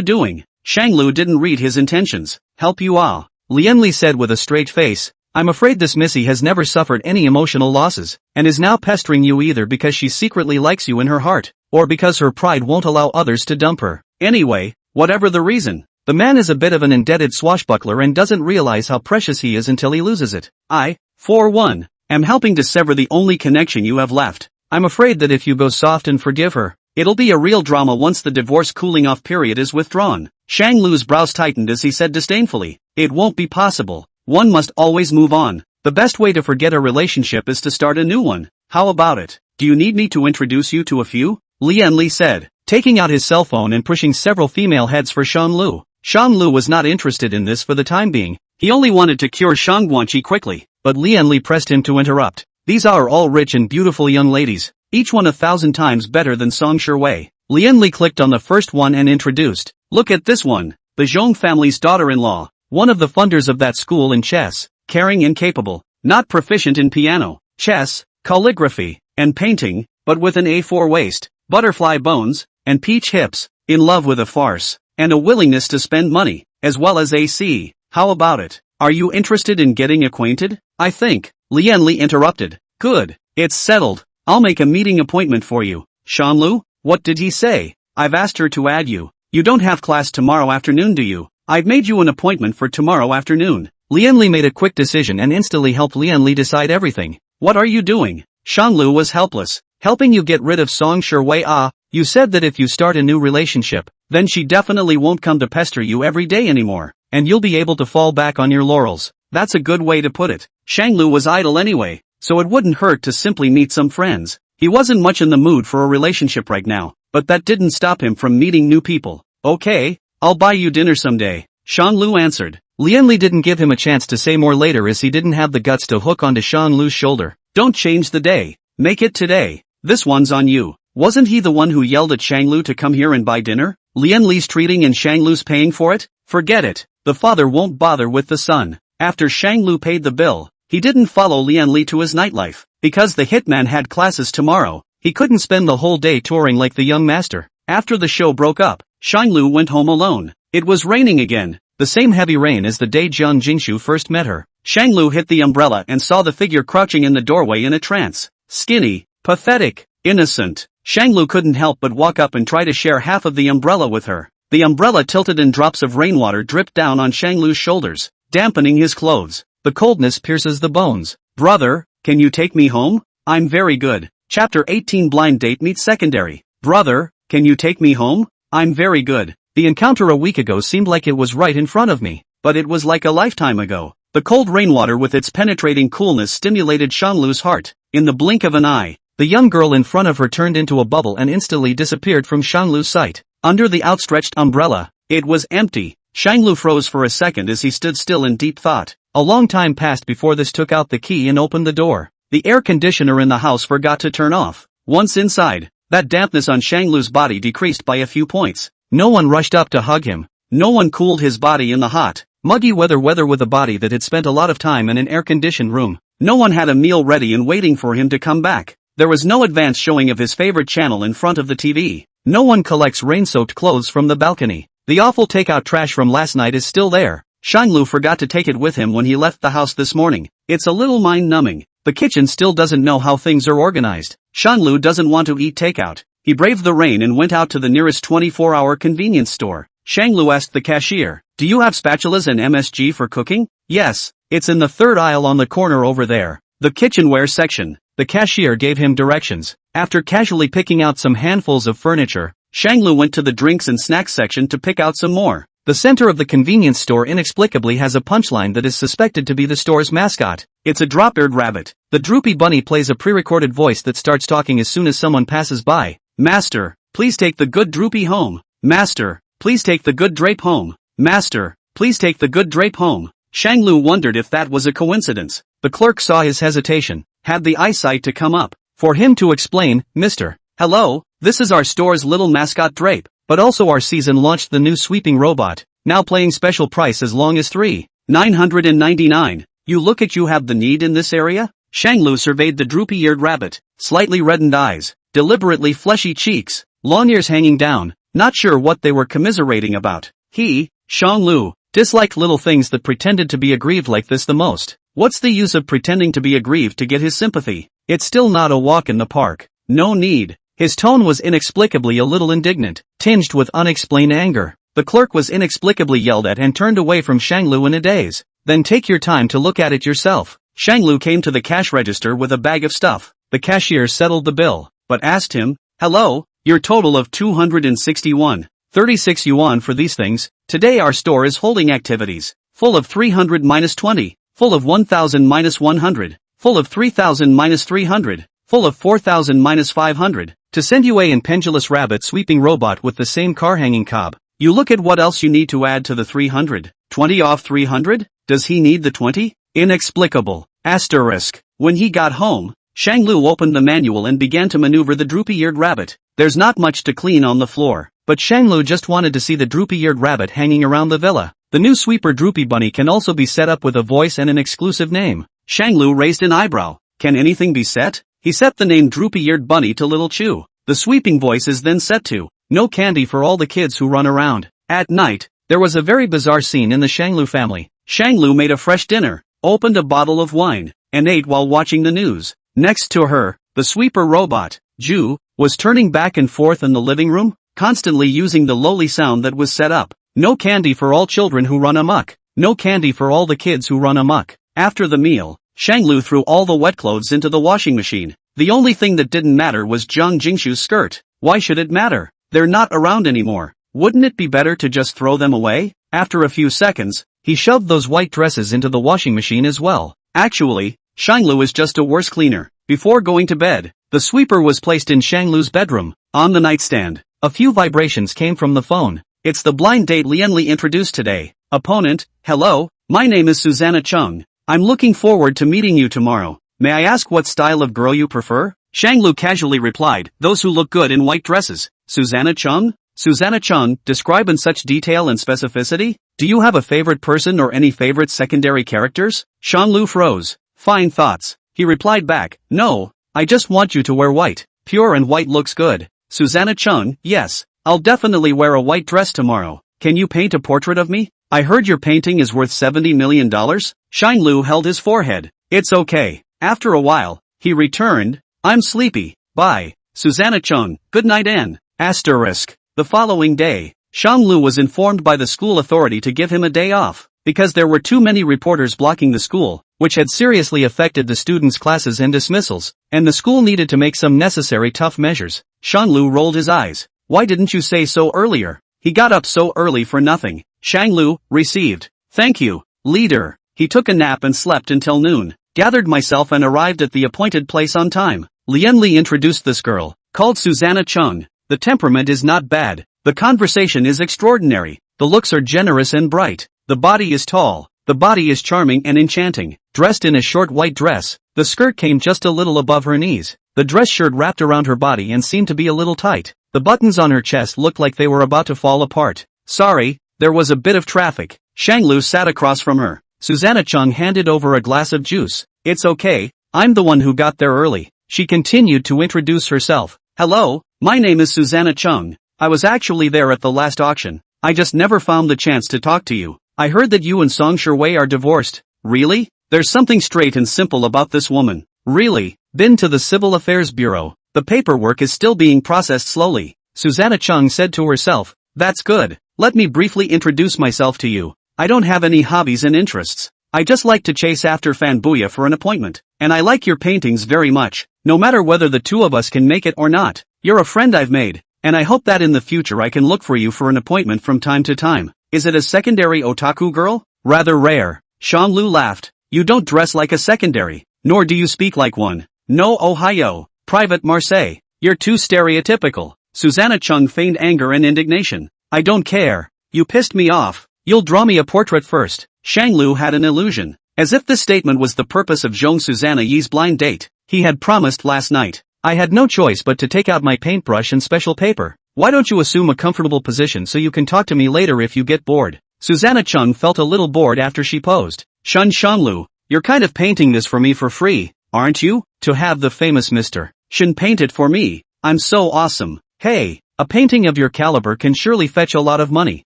doing?" Shanglu didn't read his intentions. "Help you all," Lianli said with a straight face. "I'm afraid this missy has never suffered any emotional losses, and is now pestering you either because she secretly likes you in her heart, or because her pride won't allow others to dump her. Anyway, whatever the reason, the man is a bit of an indebted swashbuckler and doesn't realize how precious he is until he loses it. I, for one, am helping to sever the only connection you have left. I'm afraid that if you go soft and forgive her, it'll be a real drama once the divorce cooling-off period is withdrawn." Shanglu's brows tightened as he said disdainfully, "It won't be possible. One must always move on. The best way to forget a relationship is to start a new one. How about it? Do you need me to introduce you to a few?" Lianli said, taking out his cell phone and pushing several female heads for Shanglu. Shanglu was not interested in this for the time being. He only wanted to cure Shangguanqi quickly, but Lianli pressed him to interrupt. "These are all rich and beautiful young ladies, each one 1,000 times better than Song Shui." Lianli clicked on the first one and introduced, "Look at this one, the Zhong family's daughter-in-law, one of the funders of that school in chess, caring and capable, not proficient in piano, chess, calligraphy, and painting, but with an A4 waist, butterfly bones, and peach hips, in love with a farce, and a willingness to spend money, as well as AC. How about it? Are you interested in getting acquainted?" "I think," Lianli interrupted. "Good, it's settled. I'll make a meeting appointment for you." "Shanglu, what did he say?" "I've asked her to add you. You don't have class tomorrow afternoon, do you?" "I've made you an appointment for tomorrow afternoon." Lianli made a quick decision and instantly helped Lianli decide everything. "What are you doing?" Shanglu was helpless. "Helping you get rid of Song Shui. You said that if you start a new relationship, then she definitely won't come to pester you every day anymore, and you'll be able to fall back on your laurels." "That's a good way to put it." Shanglu was idle anyway, so it wouldn't hurt to simply meet some friends. He wasn't much in the mood for a relationship right now, but that didn't stop him from meeting new people. "Okay, I'll buy you dinner someday," Shanglu answered. Lianli didn't give him a chance to say more later as he didn't have the guts to hook onto Shanglu's shoulder. "Don't change the day. Make it today. This one's on you." Wasn't he the one who yelled at Shanglu to come here and buy dinner? Lianli's treating and Shanglu's paying for it? Forget it. The father won't bother with the son. After Shanglu paid the bill, he didn't follow Lianli to his nightlife. Because the hitman had classes tomorrow, he couldn't spend the whole day touring like the young master. After the show broke up, Shanglu went home alone. It was raining again, the same heavy rain as the day Jiang Jingshu first met her. Shanglu hit the umbrella and saw the figure crouching in the doorway in a trance. Skinny, pathetic, innocent. Shanglu couldn't help but walk up and try to share half of the umbrella with her. The umbrella tilted and drops of rainwater dripped down on Shanglu's shoulders, dampening his clothes. The coldness pierces the bones. "Brother, can you take me home? I'm very good." Chapter 18 Blind Date Meets Secondary. "Brother, can you take me home? I'm very good." The encounter a week ago seemed like it was right in front of me, but it was like a lifetime ago. The cold rainwater with its penetrating coolness stimulated Shanglu's heart. In the blink of an eye, the young girl in front of her turned into a bubble and instantly disappeared from Shanglu's sight. Under the outstretched umbrella, it was empty. Shanglu froze for a second as he stood still in deep thought. A long time passed before this took out the key and opened the door. The air conditioner in the house forgot to turn off. Once inside, that dampness on Shanglu's body decreased by a few points. No one rushed up to hug him. No one cooled his body in the hot, muggy weather with a body that had spent a lot of time in an air-conditioned room. No one had a meal ready and waiting for him to come back. There was no advance showing of his favorite channel in front of the TV. No one collects rain-soaked clothes from the balcony. The awful takeout trash from last night is still there. Shanglu forgot to take it with him when he left the house this morning. It's a little mind-numbing. The kitchen still doesn't know how things are organized. Shanglu doesn't want to eat takeout. He braved the rain and went out to the nearest 24-hour convenience store. Shanglu asked the cashier, "Do you have spatulas and MSG for cooking?" "Yes, it's in the third aisle on the corner over there. The kitchenware section." The cashier gave him directions. After casually picking out some handfuls of furniture, Shanglu went to the drinks and snacks section to pick out some more. The center of the convenience store inexplicably has a punchline that is suspected to be the store's mascot. It's a drop-eared rabbit. The droopy bunny plays a pre-recorded voice that starts talking as soon as someone passes by. "Master, please take the good droopy home. Master, please take the good drape home. Master, please take the good drape home." Shanglu wondered if that was a coincidence. The clerk saw his hesitation, had the eyesight to come up for him to explain, "Mr. Hello, this is our store's little mascot Drape, but also our season launched the new sweeping robot, now playing special price as long as $3,999. You look at you have the need in this area?" Shanglu surveyed the droopy-eared rabbit, slightly reddened eyes, deliberately fleshy cheeks, long ears hanging down, not sure what they were commiserating about. He, Shanglu, disliked little things that pretended to be aggrieved like this the most. What's the use of pretending to be aggrieved to get his sympathy? It's still not a walk in the park. No need. His tone was inexplicably a little indignant, tinged with unexplained anger. The clerk was inexplicably yelled at and turned away from Shanglu in a daze. "Then take your time to look at it yourself." Shanglu came to the cash register with a bag of stuff. The cashier settled the bill, but asked him, "Hello, your total of 261.36 yuan for these things. Today our store is holding activities. Full of 300 minus 20, full of 1000 minus 100, full of 3000 minus 300, full of 4000 minus 500. To send you a pendulous rabbit sweeping robot with the same car hanging cob. You look at what else you need to add to the 300. 20 off 300? Does he need the 20? Inexplicable. Asterisk. When he got home, Shanglu opened the manual and began to maneuver the droopy-eared rabbit. There's not much to clean on the floor, but Shanglu just wanted to see the droopy-eared rabbit hanging around the villa. The new sweeper Droopy Bunny can also be set up with a voice and an exclusive name. Shanglu raised an eyebrow. Can anything be set? He set the name Droopy-Eared Bunny to Little Chew. The sweeping voice is then set to, "No candy for all the kids who run around." At night, there was a very bizarre scene in the Shanglu family. Shanglu made a fresh dinner, opened a bottle of wine, and ate while watching the news. Next to her, the sweeper robot, Ju, was turning back and forth in the living room, constantly using the lowly sound that was set up. "No candy for all children who run amok. No candy for all the kids who run amok." After the meal, Shanglu threw all the wet clothes into the washing machine. The only thing that didn't matter was Zhang Jingshu's skirt. Why should it matter? They're not around anymore. Wouldn't it be better to just throw them away? After a few seconds, he shoved those white dresses into the washing machine as well. Actually, Shanglu is just a worse cleaner. Before going to bed, the sweeper was placed in Shanglu's bedroom, on the nightstand. A few vibrations came from the phone. It's the blind date Lianli introduced today. Opponent, hello, my name is Susanna Chung. I'm looking forward to meeting you tomorrow. May I ask what style of girl you prefer? Shanglu casually replied, "Those who look good in white dresses." Susanna Chung? Susanna Chung, describe in such detail and specificity? Do you have a favorite person or any favorite secondary characters? Shanglu froze. Fine thoughts. He replied back, "No, I just want you to wear white. Pure and white looks good." Susanna Chung, yes, I'll definitely wear a white dress tomorrow. Can you paint a portrait of me? I heard your painting is worth $70 million. Shanglu held his forehead. It's okay. After a while, he returned, "I'm sleepy. Bye." Susanna Chung, good night Ann. Asterisk. The following day, Shanglu was informed by the school authority to give him a day off, because there were too many reporters blocking the school, which had seriously affected the students' classes and dismissals, and the school needed to make some necessary tough measures. Shanglu rolled his eyes. Why didn't you say so earlier? He got up so early for nothing. Shanglu, received. Thank you, leader. He took a nap and slept until noon. Gathered myself and arrived at the appointed place on time. Lianli introduced this girl, called Susanna Chung. The temperament is not bad. The conversation is extraordinary. The looks are generous and bright. The body is tall. The body is charming and enchanting. Dressed in a short white dress, the skirt came just a little above her knees. The dress shirt wrapped around her body and seemed to be a little tight. The buttons on her chest looked like they were about to fall apart. Sorry, there was a bit of traffic. Shanglu sat across from her. Susanna Chung handed over a glass of juice. It's okay, I'm the one who got there early. She continued to introduce herself. Hello, my name is Susanna Chung. I was actually there at the last auction. I just never found the chance to talk to you. I heard that you and Song Sherwei are divorced. Really? There's something straight and simple about this woman. Really? Been to the Civil Affairs Bureau. The paperwork is still being processed slowly. Susanna Chung said to herself. That's good. Let me briefly introduce myself to you. I don't have any hobbies and interests. I just like to chase after Fanbuya for an appointment. And I like your paintings very much. No matter whether the two of us can make it or not. You're a friend I've made. And I hope that in the future I can look for you for an appointment from time to time. Is it a secondary otaku girl? Rather rare. Shanglu laughed. You don't dress like a secondary. Nor do you speak like one. No Ohio. Private Marseille. You're too stereotypical. Susanna Chung feigned anger and indignation. I don't care. You pissed me off. You'll draw me a portrait first. Shanglu had an illusion. As if this statement was the purpose of Zhong Susanna Yi's blind date. He had promised last night. I had no choice but to take out my paintbrush and special paper. Why don't you assume a comfortable position so you can talk to me later if you get bored? Susanna Chung felt a little bored after she posed. Shun Shanglu, you're kind of painting this for me for free, aren't you? To have the famous Mr. Shin paint it for me. I'm so awesome. Hey, a painting of your caliber can surely fetch a lot of money,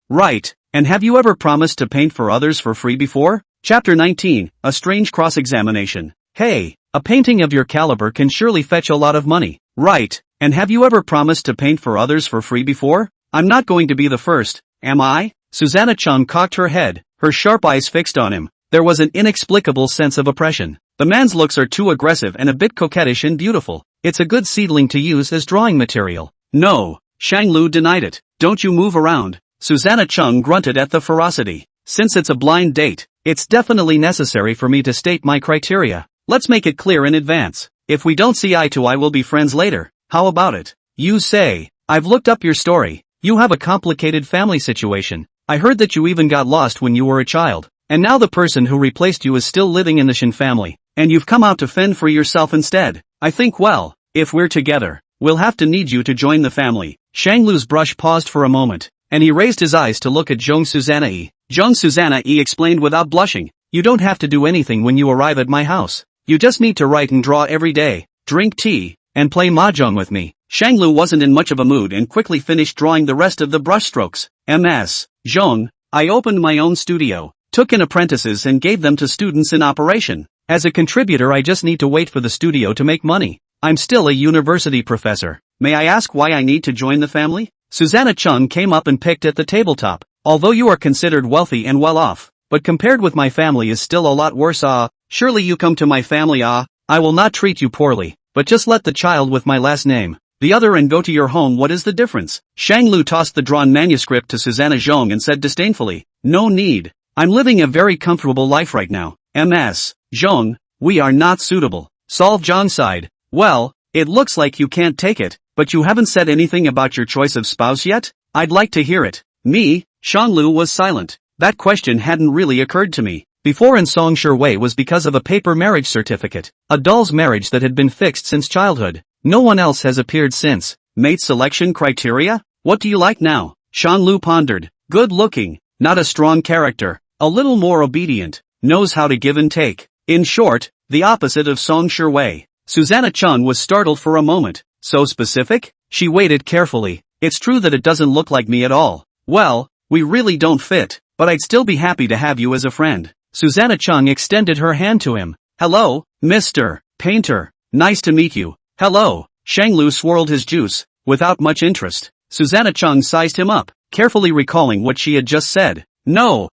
right? And have you ever promised to paint for others for free before? Chapter 19, A Strange Cross-Examination. Hey, a painting of your caliber can surely fetch a lot of money, right? And have you ever promised to paint for others for free before? I'm not going to be the first, am I? Susanna Chung cocked her head, her sharp eyes fixed on him. There was an inexplicable sense of oppression. The man's looks are too aggressive and a bit coquettish and beautiful. It's a good seedling to use as drawing material. No, Shanglu denied it. Don't you move around. Susanna Chung grunted at the ferocity. Since it's a blind date, it's definitely necessary for me to state my criteria. Let's make it clear in advance. If we don't see eye to eye, we'll be friends later. How about it? You say. I've looked up your story. You have a complicated family situation. I heard that you even got lost when you were a child. And now the person who replaced you is still living in the Shin family. And you've come out to fend for yourself instead. I think well, if we're together, we'll have to need you to join the family. Shanglu's brush paused for a moment. And he raised his eyes to look at Zhong Susanna Yi. Zhong Susanna Yi explained without blushing. You don't have to do anything when you arrive at my house. You just need to write and draw every day, drink tea, and play mahjong with me. Shanglu wasn't in much of a mood and quickly finished drawing the rest of the brushstrokes. Ms. Zhong, I opened my own studio, took in apprentices and gave them to students in operation. As a contributor I just need to wait for the studio to make money. I'm still a university professor. May I ask why I need to join the family? Susanna Chung came up and picked at the tabletop. Although you are considered wealthy and well off, but compared with my family is still a lot worse. Surely you come to my family. I will not treat you poorly, but just let the child with my last name, the other, and go to your home. What is the difference? Shanglu tossed the drawn manuscript to Susanna Zhong and said disdainfully, no need. I'm living a very comfortable life right now. Ms. Zhong, we are not suitable. Solve. Zhong sighed. Well, it looks like you can't take it, but you haven't said anything about your choice of spouse yet? I'd like to hear it. Me? Shanglu was silent. That question hadn't really occurred to me. Before in Song Sherwei was because of a paper marriage certificate, a doll's marriage that had been fixed since childhood. No one else has appeared since. Mate selection criteria? What do you like now? Shanglu pondered. Good looking, not a strong character, a little more obedient, knows how to give and take. In short, the opposite of Song Sherwei. Susanna Chung was startled for a moment. So specific? She waited carefully. It's true that it doesn't look like me at all. Well, we really don't fit, but I'd still be happy to have you as a friend. Susanna Chung extended her hand to him. Hello, Mr. Painter. Nice to meet you. Hello. Shanglu swirled his juice, without much interest. Susanna Chung sized him up, carefully recalling what she had just said. No.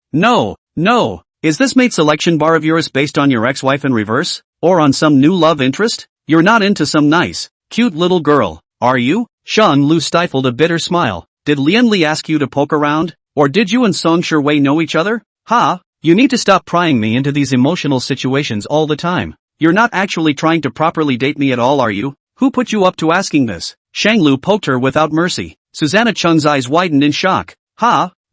Is this mate selection bar of yours based on your ex-wife in reverse? Or on some new love interest? You're not into some nice, cute little girl, are you? Shanglu stifled a bitter smile. Did Lian Li ask you to poke around? Or did you and Song Sherwei know each other? You need to stop prying me into these emotional situations all the time. You're not actually trying to properly date me at all, are you? Who put you up to asking this? Shanglu poked her without mercy. Susanna Chung's eyes widened in shock.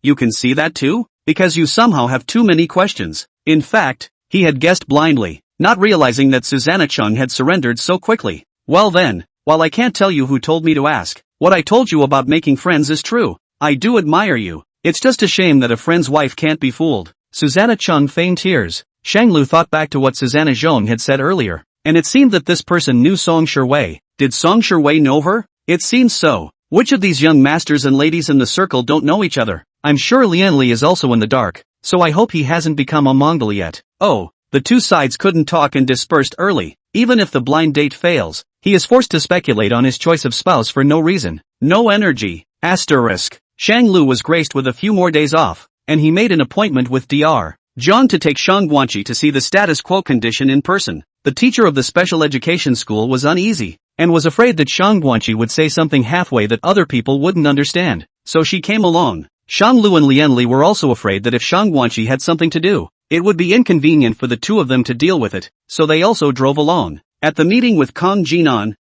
You can see that too? Because you somehow have too many questions. In fact, he had guessed blindly, not realizing that Susanna Chung had surrendered so quickly. Well then, while I can't tell you who told me to ask, what I told you about making friends is true. I do admire you. It's just a shame that a friend's wife can't be fooled. Susanna Chung feigned tears. Shanglu thought back to what Susanna Zhong had said earlier, and it seemed that this person knew Song Shiwei. Did Song Shiwei know her? It seems so. Which of these young masters and ladies in the circle don't know each other? I'm sure Lian Li is also in the dark, so I hope he hasn't become a Mongol yet. Oh, the two sides couldn't talk and dispersed early. Even if the blind date fails, he is forced to speculate on his choice of spouse for no reason. No energy. Asterisk. Shang Lu was graced with a few more days off, and he made an appointment with Dr. Zhang to take Shang Guanqi to see the status quo condition in person. The teacher of the special education school was uneasy, and was afraid that Shang Guanqi would say something halfway that other people wouldn't understand, so she came along. Shang Lu and Lian Li were also afraid that if Shang Guanqi had something to do, it would be inconvenient for the two of them to deal with it, so they also drove along. At the meeting with Kang Jinan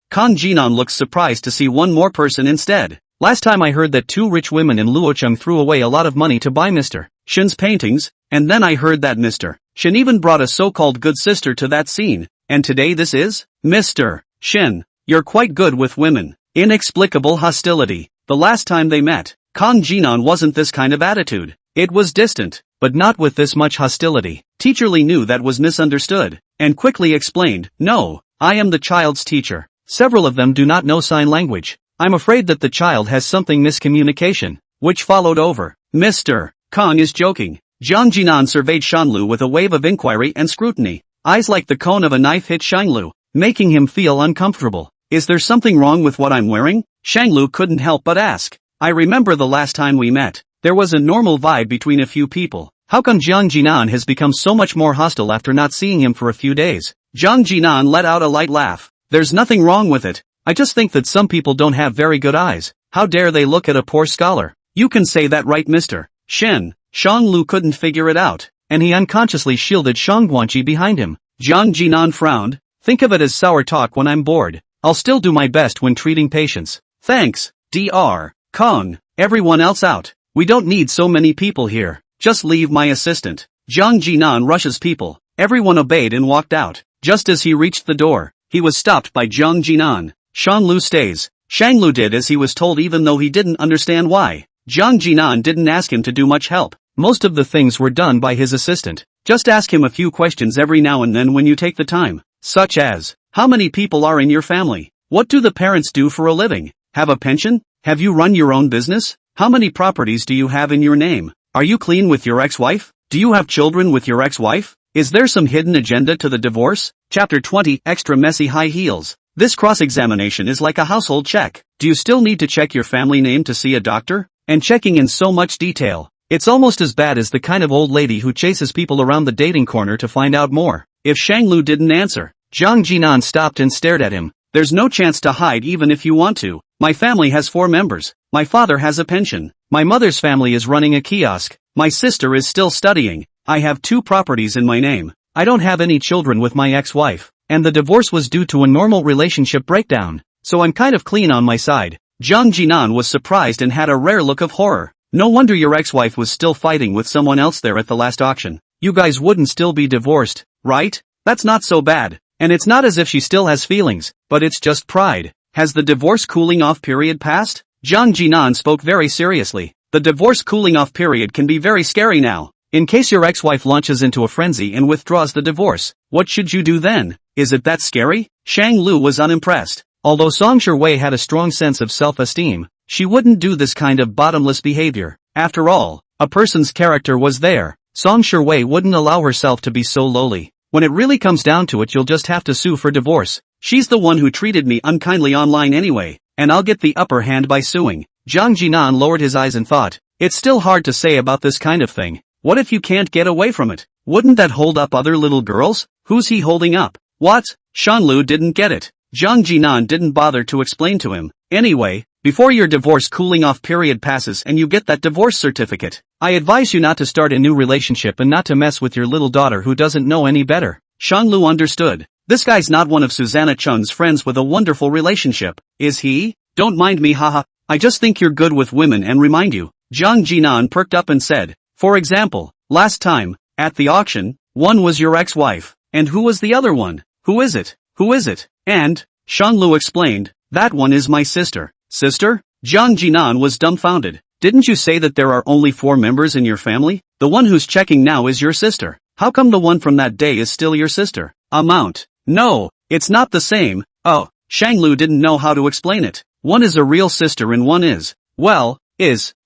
looked surprised to see one more person instead. Last time I heard that two rich women in Luocheng threw away a lot of money to buy Mr. Shin's paintings, and then I heard that Mr. Shin even brought a so-called good sister to that scene, and today this is? Mr. Shin, you're quite good with women. Inexplicable hostility. The last time they met, Kang Jinan wasn't this kind of attitude. It was distant, but not with this much hostility. Teacher Li knew that was misunderstood, and quickly explained, no, I am the child's teacher. Several of them do not know sign language. I'm afraid that the child has something miscommunication, which followed over. Mr. Kang is joking. Jiang Jinan surveyed Shanlu with a wave of inquiry and scrutiny. Eyes like the cone of a knife hit Shanglu, making him feel uncomfortable. Is there something wrong with what I'm wearing? Shanglu couldn't help but ask. I remember the last time we met. There was a normal vibe between a few people. How come Jiang Jinan has become so much more hostile after not seeing him for a few days? Jiang Jinan let out a light laugh. There's nothing wrong with it. I just think that some people don't have very good eyes. How dare they look at a poor scholar? You can say that right, Mr. Shen. Shang Lu couldn't figure it out, and he unconsciously shielded Shang Guanqi behind him. Jiang Jinan frowned. Think of it as sour talk when I'm bored. I'll still do my best when treating patients. Thanks, Dr. Kong. Everyone else out. We don't need so many people here. Just leave my assistant. Jiang Jinan rushes people. Everyone obeyed and walked out. Just as he reached the door, he was stopped by Jiang Jinan. Shang Lu stays. Shang Lu did as he was told even though he didn't understand why. Jiang Jinan didn't ask him to do much help. Most of the things were done by his assistant. Just ask him a few questions every now and then when you take the time. Such as, how many people are in your family? What do the parents do for a living? Have a pension? Have you run your own business? How many properties do you have in your name? Are you clean with your ex-wife? Do you have children with your ex-wife? Is there some hidden agenda to the divorce? Chapter 20, Extra Messy High Heels. This cross-examination is like a household check. Do you still need to check your family name to see a doctor? And checking in so much detail. It's almost as bad as the kind of old lady who chases people around the dating corner to find out more. If Shang Lu didn't answer, Jiang Jinan stopped and stared at him. There's no chance to hide even if you want to. My family has 4 members. My father has a pension. My mother's family is running a kiosk. My sister is still studying. I have 2 properties in my name. I don't have any children with my ex-wife. And the divorce was due to a normal relationship breakdown. So I'm kind of clean on my side. Jiang Jinan was surprised and had a rare look of horror. No wonder your ex-wife was still fighting with someone else there at the last auction. You guys wouldn't still be divorced, right? That's not so bad. And it's not as if she still has feelings, but it's just pride. Has the divorce cooling off period passed? Jiang Jinan spoke very seriously. The divorce cooling off period can be very scary now. In case your ex-wife launches into a frenzy and withdraws the divorce, what should you do then? Is it that scary? Shang Lu was unimpressed. Although Song Shiwei had a strong sense of self-esteem, she wouldn't do this kind of bottomless behavior. After all, a person's character was there. Song Shiwei wouldn't allow herself to be so lowly. When it really comes down to it, you'll just have to sue for divorce. She's the one who treated me unkindly online anyway, and I'll get the upper hand by suing. Jiang Jinan lowered his eyes and thought, it's still hard to say about this kind of thing. What if you can't get away from it? Wouldn't that hold up other little girls? Who's he holding up? What? Shanlu didn't get it. Jiang Jinan didn't bother to explain to him. Anyway, before your divorce cooling off period passes and you get that divorce certificate, I advise you not to start a new relationship and not to mess with your little daughter who doesn't know any better. Shanglu understood. This guy's not one of Susanna Chung's friends with a wonderful relationship, is he? Don't mind me, haha. I just think you're good with women and remind you. Jiang Jinan perked up and said, for example, last time, at the auction, One was your ex-wife. And who was the other one? Who is it? Who is it? And, Shanglu explained, that one is my sister. Sister? Jiang Jinan was dumbfounded. Didn't you say that there are only 4 members in your family? The one who's checking now is your sister. How come the one from that day is still your sister? Amount. No, it's not the same. Oh, Shanglu didn't know how to explain it. One is a real sister and one is, well,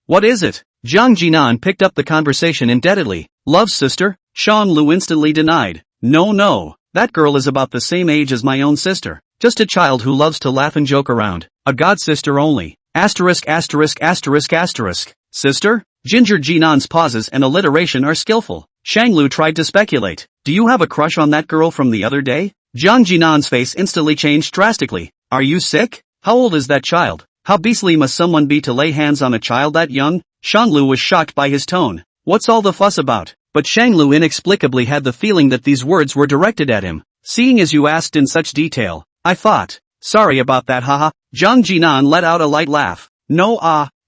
what is it? Jiang Jinan picked up the conversation indebtedly. Love sister? Shanglu instantly denied. No, that girl is about the same age as my own sister. Just a child who loves to laugh and joke around. A god sister only. Asterisk. Sister? Ginger Jinan's pauses and alliteration are skillful. Shanglu tried to speculate. Do you have a crush on that girl from the other day? Jiang Jinan's face instantly changed drastically. Are you sick? How old is that child? How beastly must someone be to lay hands on a child that young? Shanglu was shocked by his tone. What's all the fuss about? But Shanglu inexplicably had the feeling that these words were directed at him. Seeing as you asked in such detail, I thought. Sorry about that, haha. Jiang Jinan let out a light laugh. No,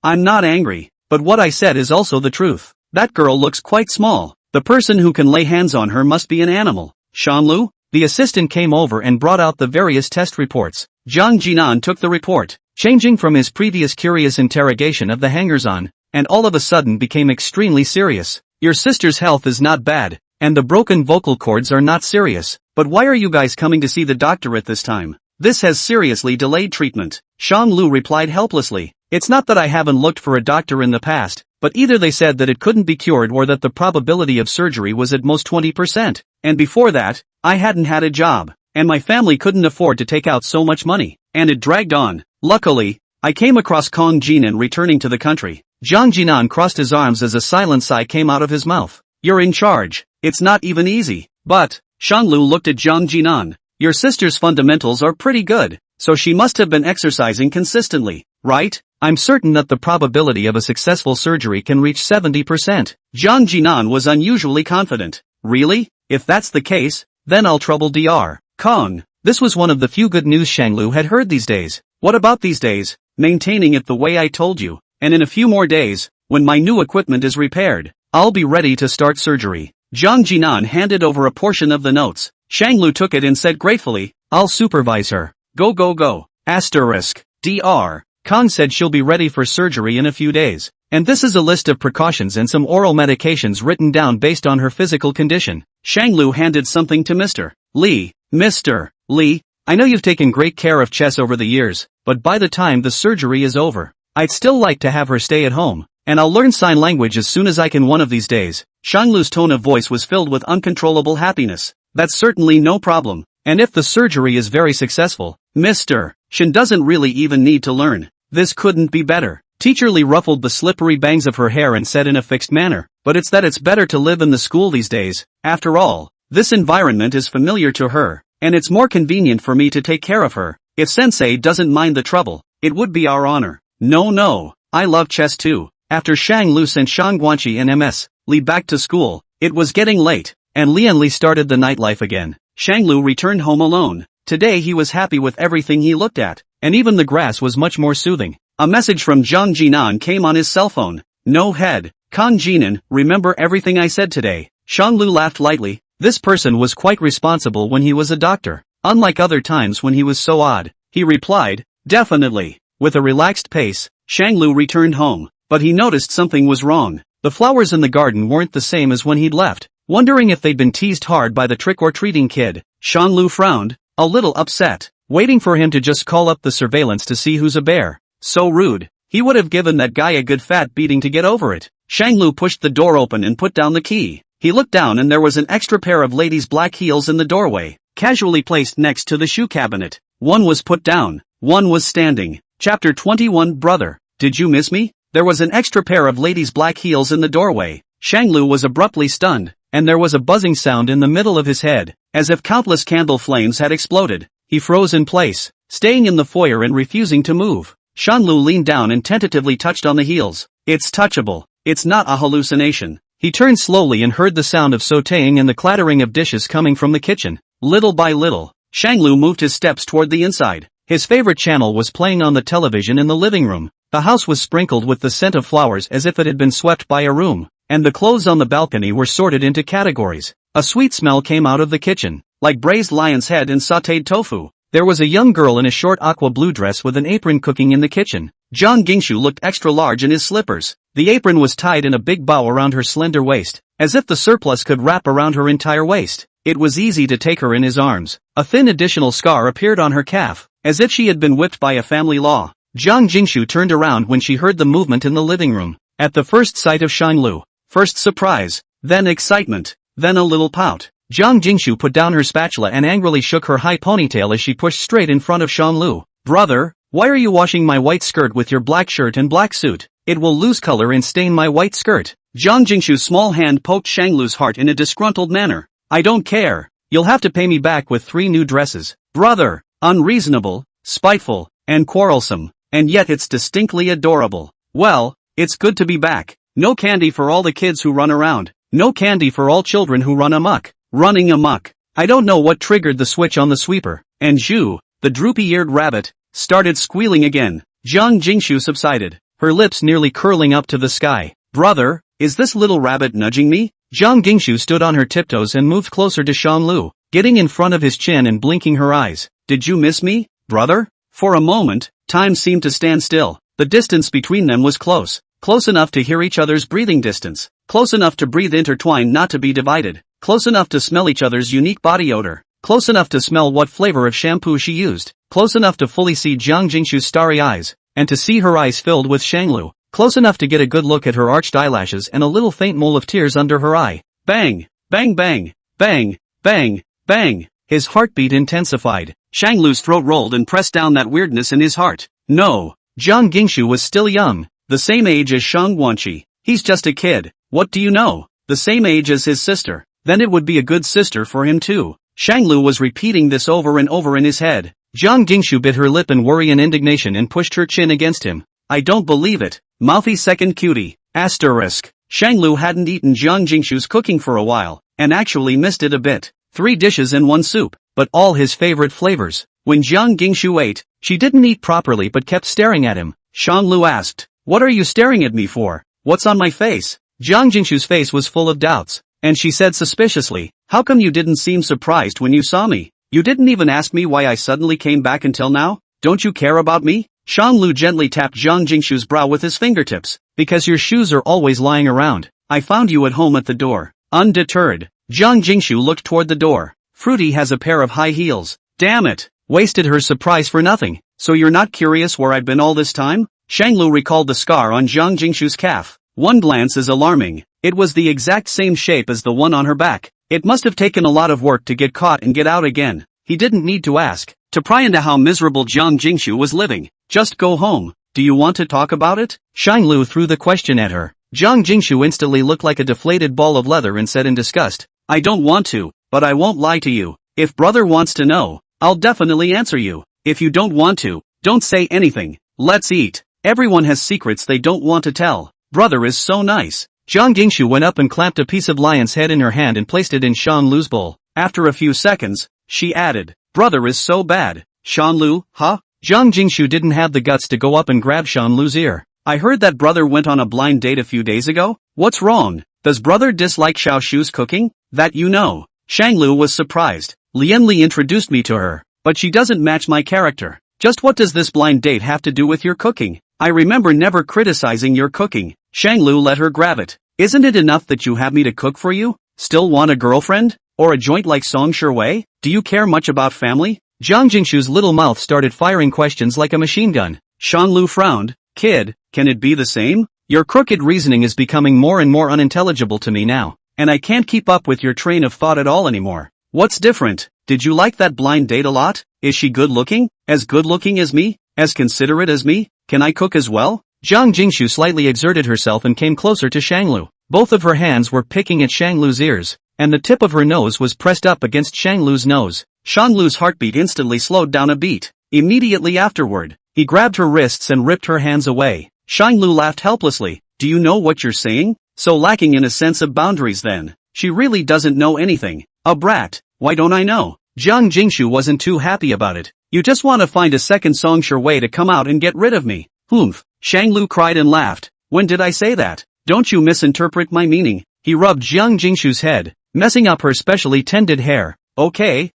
I'm not angry. But what I said is also the truth. That girl looks quite small. The person who can lay hands on her must be an animal. Shanglu? The assistant came over and brought out the various test reports. Jiang Jinan took the report, changing from his previous curious interrogation of the hangers-on, and all of a sudden became extremely serious. Your sister's health is not bad, and the broken vocal cords are not serious. But why are you guys coming to see the doctor at this time? This has seriously delayed treatment. Shanglu replied helplessly. It's not that I haven't looked for a doctor in the past, but either they said that it couldn't be cured or that the probability of surgery was at most 20%. And before that, I hadn't had a job, and my family couldn't afford to take out so much money, and it dragged on. Luckily, I came across Kong Jinan returning to the country. Jiang Jinan crossed his arms as a silent sigh came out of his mouth. You're in charge. It's not even easy. But, Shanglu looked at Jiang Jinan. Your sister's fundamentals are pretty good, so she must have been exercising consistently, right? I'm certain that the probability of a successful surgery can reach 70%. Jiang Jinan was unusually confident. Really? If that's the case, then I'll trouble Dr. Kong. This was one of the few good news Shanglu had heard these days. What about these days? Maintaining it the way I told you. And in a few more days, when my new equipment is repaired, I'll be ready to start surgery. Jiang Jinan handed over a portion of the notes. Shanglu took it and said gratefully, I'll supervise her. Go. Asterisk. Dr. Kong said she'll be ready for surgery in a few days. And this is a list of precautions and some oral medications written down based on her physical condition. Shanglu handed something to Mr. Li. Mr. Li, I know you've taken great care of Chess over the years, but by the time the surgery is over, I'd still like to have her stay at home, and I'll learn sign language as soon as I can one of these days. Shanglu's tone of voice was filled with uncontrollable happiness. That's certainly no problem, and if the surgery is very successful, Mr. Shin doesn't really even need to learn. This couldn't be better. Teacher Li ruffled the slippery bangs of her hair and said in a fixed manner, but it's that it's better to live in the school these days. After all, this environment is familiar to her, and it's more convenient for me to take care of her. If Sensei doesn't mind the trouble, it would be our honor. No, I love chess too. After Shanglu sent Shang Guanqi and Ms. Li back to school, it was getting late, and Lian Li started the nightlife again. Shanglu returned home alone. Today he was happy with everything he looked at, and even the grass was much more soothing. A message from Jiang Jinan came on his cell phone. No head. Kong Jinan, remember everything I said today? Shanglu laughed lightly. This person was quite responsible when he was a doctor, unlike other times when he was so odd. He replied, definitely. With a relaxed pace, Shanglu returned home, but he noticed something was wrong. The flowers in the garden weren't the same as when he'd left, wondering if they'd been teased hard by the trick-or-treating kid. Shanglu frowned, a little upset, waiting for him to just call up the surveillance to see who's a bear. So rude. He would have given that guy a good fat beating to get over it. Shanglu pushed the door open and put down the key. He looked down and there was an extra pair of ladies' black heels in the doorway, casually placed next to the shoe cabinet. One was put down, one was standing. Chapter 21. Brother, did you miss me? There was an extra pair of ladies' black heels in the doorway. Shanglu was abruptly stunned, and there was a buzzing sound in the middle of his head, as if countless candle flames had exploded. He froze in place, staying in the foyer and refusing to move. Shanglu leaned down and tentatively touched on the heels. It's touchable. It's not a hallucination. He turned slowly and heard the sound of sautéing and the clattering of dishes coming from the kitchen. Little by little, Shanglu moved his steps toward the inside. His favorite channel was playing on the television in the living room. The house was sprinkled with the scent of flowers as if it had been swept by a room. and the clothes on the balcony were sorted into categories. A sweet smell came out of the kitchen, like braised lion's head and sautéed tofu. There was a young girl in a short aqua blue dress with an apron cooking in the kitchen. Jiang Gingshu looked extra large in his slippers. The apron was tied in a big bow around her slender waist, as if the surplus could wrap around her entire waist. It was easy to take her in his arms. A thin additional scar appeared on her calf, as if she had been whipped by a family law. Jiang Gingshu turned around when she heard the movement in the living room. At the first sight of Shanglu, first surprise, then excitement, then a little pout. Jiang Gingshu put down her spatula and angrily shook her high ponytail as she pushed straight in front of Shanglu. Brother, why are you washing my white skirt with your black shirt and black suit? It will lose color and stain my white skirt. Jiang Gingshu's small hand poked Shanglu's heart in a disgruntled manner. I don't care. You'll have to pay me back with 3 new dresses. Brother, unreasonable, spiteful, and quarrelsome, and yet it's distinctly adorable. Well, it's good to be back. No candy for all the kids who run around. No candy for all children who run amok. Running amok. I don't know what triggered the switch on the sweeper, and Zhu, the droopy-eared rabbit, started squealing again. Jiang Gingshu subsided, her lips nearly curling up to the sky. Brother, is this little rabbit nudging me? Jiang Gingshu stood on her tiptoes and moved closer to Shanglu, getting in front of his chin and blinking her eyes. Did you miss me, brother? For a moment, time seemed to stand still. The distance between them was close. Close enough to hear each other's breathing distance. Close enough to breathe intertwined, not to be divided. Close enough to smell each other's unique body odor. Close enough to smell what flavor of shampoo she used. Close enough to fully see Jiang Gingshu's starry eyes, and to see her eyes filled with Shanglu. Close enough to get a good look at her arched eyelashes and a little faint mole of tears under her eye. Bang! Bang bang! Bang! Bang! Bang! His heartbeat intensified. Shanglu's throat rolled and pressed down that weirdness in his heart. No! Jiang Gingshu was still young. The same age as Shang Guanqi. He's just a kid. What do you know? The same age as his sister. Then it would be a good sister for him too. Shanglu was repeating this over and over in his head. Jiang Gingshu bit her lip in worry and indignation and pushed her chin against him. I don't believe it. Mouthy second cutie. Asterisk. Shanglu hadn't eaten Jiang Gingshu's cooking for a while, and actually missed it a bit. 3 dishes and 1 soup, but all his favorite flavors. When Jiang Gingshu ate, she didn't eat properly but kept staring at him. Shanglu asked, what are you staring at me for? What's on my face? Jiang Gingshu's face was full of doubts, and she said suspiciously, how come you didn't seem surprised when you saw me? You didn't even ask me why I suddenly came back until now? Don't you care about me? Shanglu gently tapped Jiang Gingshu's brow with his fingertips. Because your shoes are always lying around. I found you at home at the door. Undeterred, Jiang Gingshu looked toward the door. Fruity has a pair of high heels. Damn it. Wasted her surprise for nothing. So you're not curious where I've been all this time? Shanglu recalled the scar on Jiang Gingshu's calf. One glance is alarming. It was the exact same shape as the one on her back. It must have taken a lot of work to get caught and get out again. He didn't need to ask, to pry into how miserable Jiang Gingshu was living. Just go home. Do you want to talk about it? Shanglu threw the question at her. Jiang Gingshu instantly looked like a deflated ball of leather and said in disgust, I don't want to, but I won't lie to you. If brother wants to know, I'll definitely answer you. If you don't want to, don't say anything. Let's eat. Everyone has secrets they don't want to tell. Brother is so nice. Jiang Gingshu went up and clamped a piece of lion's head in her hand and placed it in Shanglu's bowl. After a few seconds, she added, brother is so bad. Shanglu, huh? Jiang Gingshu didn't have the guts to go up and grab Shanglu's ear. I heard that brother went on a blind date a few days ago. What's wrong? Does brother dislike Xiao Shu's cooking? That you know. Shanglu was surprised. Lian Li introduced me to her, but she doesn't match my character. Just what does this blind date have to do with your cooking? I remember never criticizing your cooking. Shanglu let her grab it. Isn't it enough that you have me to cook for you? Still want a girlfriend? Or a joint like Song Shui? Do you care much about family? Jiang Jingshu's little mouth started firing questions like a machine gun. Shanglu frowned. Kid, can it be the same? Your crooked reasoning is becoming more and more unintelligible to me now, and I can't keep up with your train of thought at all anymore. What's different? Did you like that blind date a lot? Is she good looking? As good looking as me? As considerate as me? Can I cook as well? Jiang Jingshu slightly exerted herself and came closer to Shanglu. Both of her hands were picking at Shanglu's ears, and the tip of her nose was pressed up against Shanglu's nose. Shanglu's heartbeat instantly slowed down a beat. Immediately afterward, he grabbed her wrists and ripped her hands away. Shanglu laughed helplessly. Do you know what you're saying? So lacking in a sense of boundaries then. She really doesn't know anything. A brat. Why don't I know? Jiang Jingshu wasn't too happy about it. You just want to find a second Song Shui to come out and get rid of me. Humph. Shanglu cried and laughed. When did I say that? Don't you misinterpret my meaning. He rubbed Jiang Jingshu's head, messing up her specially tended hair. Okay,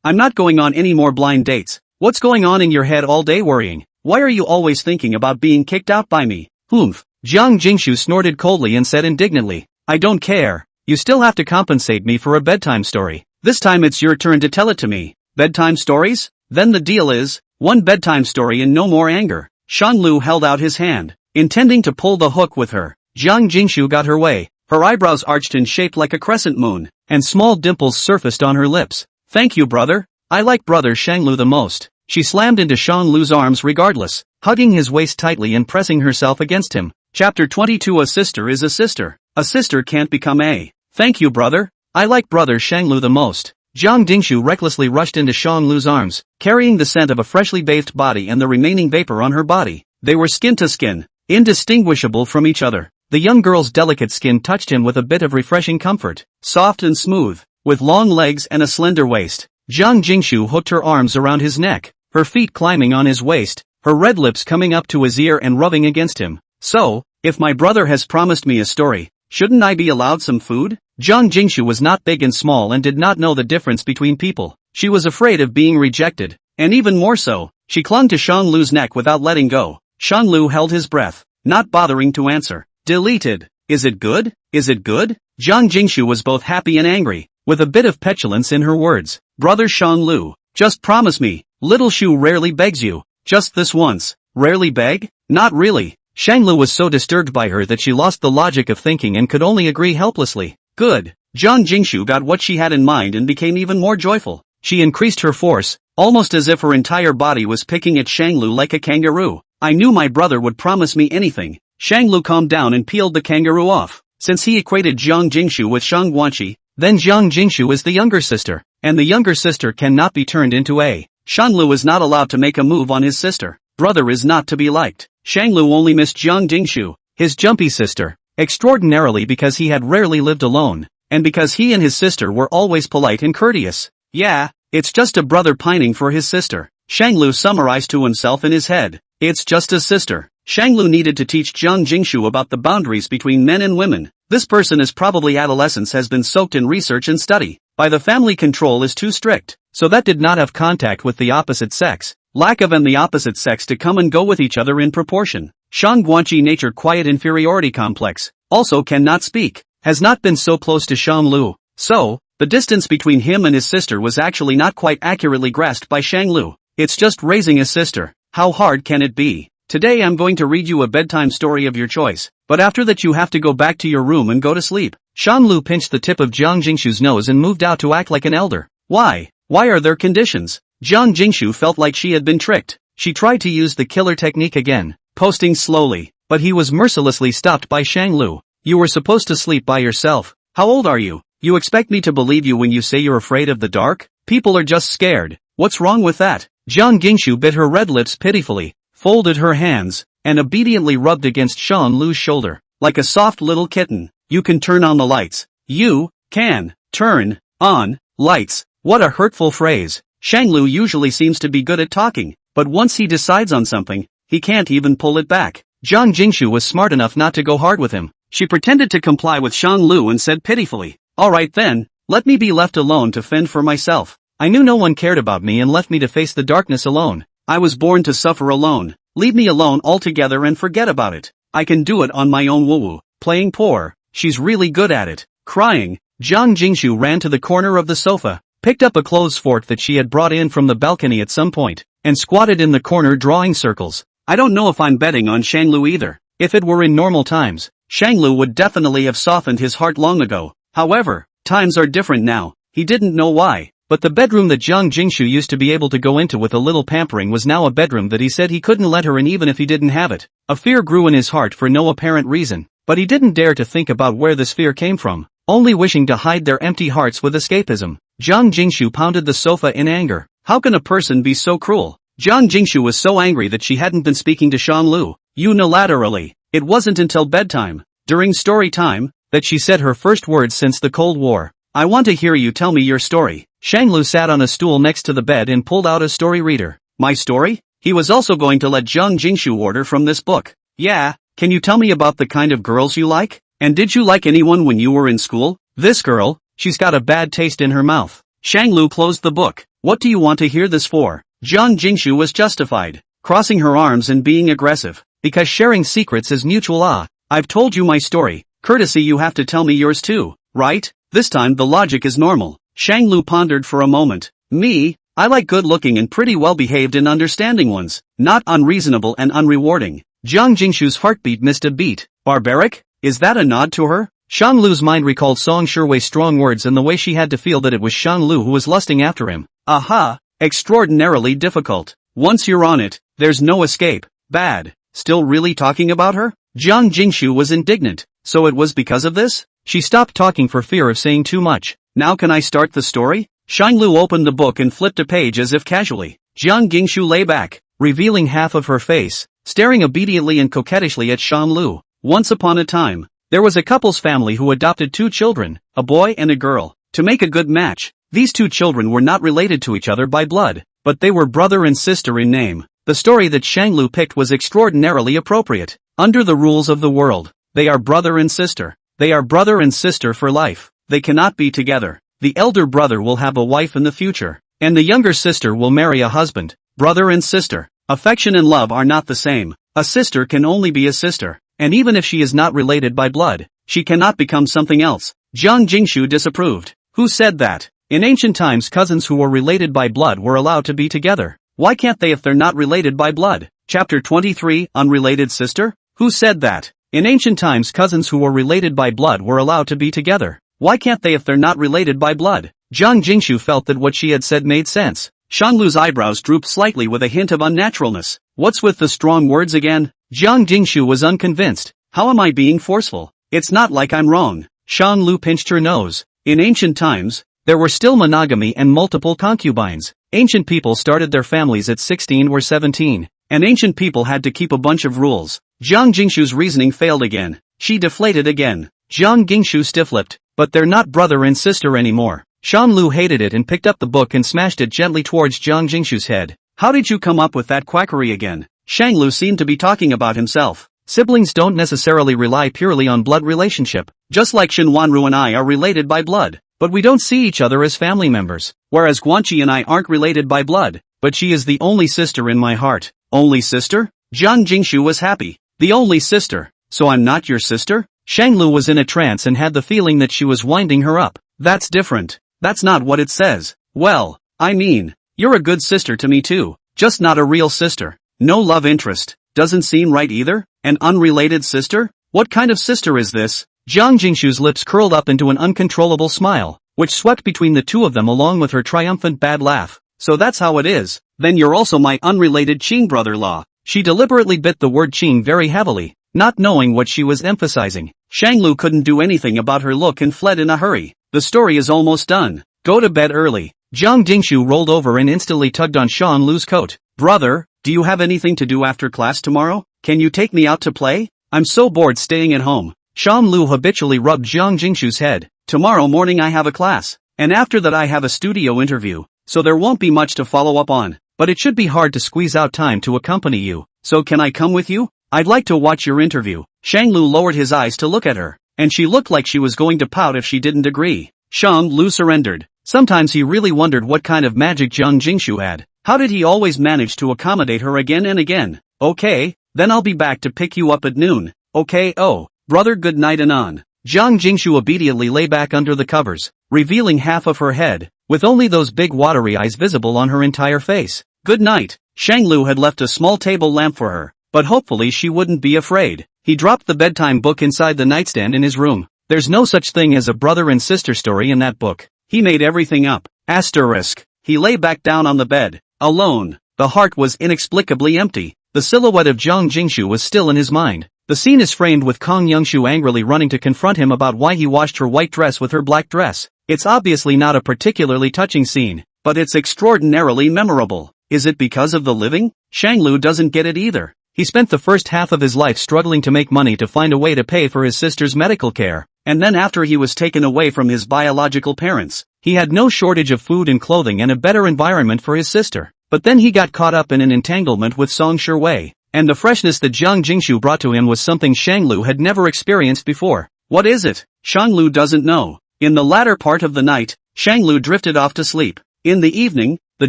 I'm not going on any more blind dates. What's going on in your head all day worrying? Why are you always thinking about being kicked out by me? Humph. Jiang Jingshu snorted coldly and said indignantly, I don't care. You still have to compensate me for a bedtime story. This time it's your turn to tell it to me. Bedtime stories? Then the deal is, one bedtime story and no more anger. Shanlu held out his hand, intending to pull the hook with her. Jiang Jingshu got her way, her eyebrows arched and shaped like a crescent moon, and small dimples surfaced on her lips. Thank you, brother. I like brother Shanglu the most. She slammed into Shanglu's arms regardless, hugging his waist tightly and pressing herself against him. Chapter 22. A sister is a sister. A sister can't become a. Thank you, brother. I like brother Shanglu the most. Jiang Jingshu recklessly rushed into Shanglu's arms, carrying the scent of a freshly bathed body and the remaining vapor on her body. They were skin to skin, indistinguishable from each other. The young girl's delicate skin touched him with a bit of refreshing comfort, soft and smooth, with long legs and a slender waist. Jiang Jingshu hooked her arms around his neck, her feet climbing on his waist, her red lips coming up to his ear and rubbing against him. So, if my brother has promised me a story, shouldn't I be allowed some food? Jiang Jingshu was not big and small and did not know the difference between people. She was afraid of being rejected, and even more so, she clung to Shanglu's neck without letting go. Shanglu held his breath, not bothering to answer. Deleted. Is it good? Is it good? Jiang Jingshu was both happy and angry, with a bit of petulance in her words. Brother Shanglu, just promise me. Little Shu rarely begs you. Just this once. Rarely beg? Not really. Shanglu was so disturbed by her that she lost the logic of thinking and could only agree helplessly. Good. Jiang Jingshu got what she had in mind and became even more joyful. She increased her force, almost as if her entire body was picking at Shanglu like a kangaroo. I knew my brother would promise me anything. Shanglu calmed down and peeled the kangaroo off. Since he equated Jiang Jingshu with Shang Guanxi, then Jiang Jingshu is the younger sister, and the younger sister cannot be turned into a. Shanglu is not allowed to make a move on his sister. Brother is not to be liked. Shanglu only missed Jiang Jingshu, his jumpy sister, extraordinarily because he had rarely lived alone, and because he and his sister were always polite and courteous. Yeah, it's just a brother pining for his sister. Shanglu summarized to himself in his head. It's just a sister. Shanglu needed to teach Jiang Jingshu about the boundaries between men and women. This person is probably adolescence has been soaked in research and study. By the family control is too strict, so that did not have contact with the opposite sex. Lack of and the opposite sex to come and go with each other in proportion. Shang Guanxi nature quiet inferiority complex, also cannot speak, has not been so close to Shanglu. So, the distance between him and his sister was actually not quite accurately grasped by Shanglu. It's just raising a sister. How hard can it be? Today I'm going to read you a bedtime story of your choice, but after that you have to go back to your room and go to sleep. Shanglu pinched the tip of Jiang Jingshu's nose and moved out to act like an elder. Why? Why are there conditions? Jiang Jingshu felt like she had been tricked. She tried to use the killer technique again, posting slowly, but he was mercilessly stopped by Shanglu. You were supposed to sleep by yourself. How old are you? You expect me to believe you when you say you're afraid of the dark? People are just scared. What's wrong with that? Jiang Jingshu bit her red lips pitifully, folded her hands, and obediently rubbed against Shanglu's shoulder, like a soft little kitten. You can turn on the lights. You can turn on lights. What a hurtful phrase. Shanglu usually seems to be good at talking, but once he decides on something, he can't even pull it back. Jiang Jingshu was smart enough not to go hard with him. She pretended to comply with Shanglu and said pitifully, "Alright then, let me be left alone to fend for myself. I knew no one cared about me and left me to face the darkness alone. I was born to suffer alone. Leave me alone altogether and forget about it. I can do it on my own." Woo-woo. Playing poor. She's really good at it. Crying. Jiang Jingshu ran to the corner of the sofa, picked up a clothes fort that she had brought in from the balcony at some point, and squatted in the corner drawing circles. I don't know if I'm betting on Shanglu either. If it were in normal times, Shanglu would definitely have softened his heart long ago. However, times are different now. He didn't know why, but the bedroom that Jiang Jingshu used to be able to go into with a little pampering was now a bedroom that he said he couldn't let her in even if he didn't have it. A fear grew in his heart for no apparent reason, but he didn't dare to think about where this fear came from, only wishing to hide their empty hearts with escapism. Jiang Jingshu pounded the sofa in anger. How can a person be so cruel? Jiang Jingshu was so angry that she hadn't been speaking to Shanglu unilaterally. It wasn't until bedtime, during story time, that she said her first words since the Cold War. I want to hear you tell me your story. Shanglu sat on a stool next to the bed and pulled out a story reader. My story? He was also going to let Jiang Jingshu order from this book. Yeah, Can you tell me about the kind of girls you like? And did you like anyone when you were in school? This girl, she's got a bad taste in her mouth. Shanglu closed the book. What do you want to hear this for? Jiang Jingshu was justified, crossing her arms and being aggressive. Because sharing secrets is mutual. I've told you my story. Courtesy, you have to tell me yours too, right? This time the logic is normal. Shanglu pondered for a moment. Me? I like good-looking and pretty well-behaved and understanding ones, not unreasonable and unrewarding. Jiang Jingshu's heartbeat missed a beat. Barbaric? Is that a nod to her? Shanglu's mind recalled Song Shiwei's strong words and the way she had to feel that it was Shanglu who was lusting after him. Aha! Extraordinarily difficult. Once you're on it, there's no escape. Bad. Still really talking about her? Jiang Jingshu was indignant. So it was because of this? She stopped talking for fear of saying too much. Now can I start the story? Shanglu opened the book and flipped a page as if casually. Jiang Jingshu lay back, revealing half of her face, staring obediently and coquettishly at Shanglu. Once upon a time, there was a couple's family who adopted 2 children, a boy and a girl, to make a good match. These 2 children were not related to each other by blood, but they were brother and sister in name. The story that Shanglu picked was extraordinarily appropriate. Under the rules of the world, they are brother and sister. They are brother and sister for life. They cannot be together. The elder brother will have a wife in the future, and the younger sister will marry a husband. Brother and sister. Affection and love are not the same. A sister can only be a sister, and even if she is not related by blood, she cannot become something else. Jiang Jingshu disapproved. Who said that? In ancient times, cousins who were related by blood were allowed to be together. Why can't they if they're not related by blood? Chapter 23, Unrelated Sister? Who said that? In ancient times, cousins who were related by blood were allowed to be together. Why can't they if they're not related by blood? Jiang Jingshu felt that what she had said made sense. Shanglu's eyebrows drooped slightly with a hint of unnaturalness. What's with the strong words again? Jiang Jingshu was unconvinced. How am I being forceful? It's not like I'm wrong. Shanglu pinched her nose. In ancient times, there were still monogamy and multiple concubines. Ancient people started their families at 16 or 17, and ancient people had to keep a bunch of rules. Jiang Jingshu's reasoning failed again. She deflated again. Jiang Jingshu stiff-lipped. But they're not brother and sister anymore. Shanglu hated it and picked up the book and smashed it gently towards Jiang Jingshu's head. How did you come up with that quackery again? Shanglu seemed to be talking about himself. Siblings don't necessarily rely purely on blood relationship. Just like Shen Wanru and I are related by blood, but we don't see each other as family members. Whereas Guanqi and I aren't related by blood, but she is the only sister in my heart. Only sister? Jiang Jingshu was happy. The only sister. So I'm not your sister? Shanglu was in a trance and had the feeling that she was winding her up. That's different. That's not what it says. Well, I mean, you're a good sister to me too. Just not a real sister. No love interest. Doesn't seem right either. An unrelated sister? What kind of sister is this? Jiang Jingshu's lips curled up into an uncontrollable smile, which swept between the two of them along with her triumphant bad laugh. So that's how it is. Then you're also my unrelated Qing brother-in-law. She deliberately bit the word Qing very heavily, not knowing what she was emphasizing. Shanglu couldn't do anything about her look and fled in a hurry. The story is almost done. Go to bed early. Jiang Jingshu rolled over and instantly tugged on Shanglu's coat. Brother, do you have anything to do after class tomorrow? Can you take me out to play? I'm so bored staying at home. Shanglu habitually rubbed Jiang Jingshu's head. Tomorrow morning I have a class, and after that I have a studio interview, so there won't be much to follow up on. But it should be hard to squeeze out time to accompany you. So can I come with you? I'd like to watch your interview. Shanglu lowered his eyes to look at her, and she looked like she was going to pout if she didn't agree. Shanglu surrendered. Sometimes he really wondered what kind of magic Jiang Jingshu had. How did he always manage to accommodate her again and again? Okay, then I'll be back to pick you up at noon. Okay, oh, brother, good night and on. Jiang Jingshu obediently lay back under the covers, revealing half of her head, with only those big watery eyes visible on her entire face. Good night. Shanglu had left a small table lamp for her, but hopefully she wouldn't be afraid. He dropped the bedtime book inside the nightstand in his room. There's no such thing as a brother and sister story in that book. He made everything up. Asterisk. He lay back down on the bed, alone. The heart was inexplicably empty. The silhouette of Jiang Jingshu was still in his mind. The scene is framed with Kong Youngshu angrily running to confront him about why he washed her white dress with her black dress. It's obviously not a particularly touching scene, but it's extraordinarily memorable. Is it because of the living? Shanglu doesn't get it either. He spent the first half of his life struggling to make money to find a way to pay for his sister's medical care, and then after he was taken away from his biological parents, he had no shortage of food and clothing and a better environment for his sister. But then he got caught up in an entanglement with Song Shiwei, and the freshness that Jiang Jingshu brought to him was something Shanglu had never experienced before. What is it? Shanglu doesn't know. In the latter part of the night, Shanglu drifted off to sleep. In the evening, the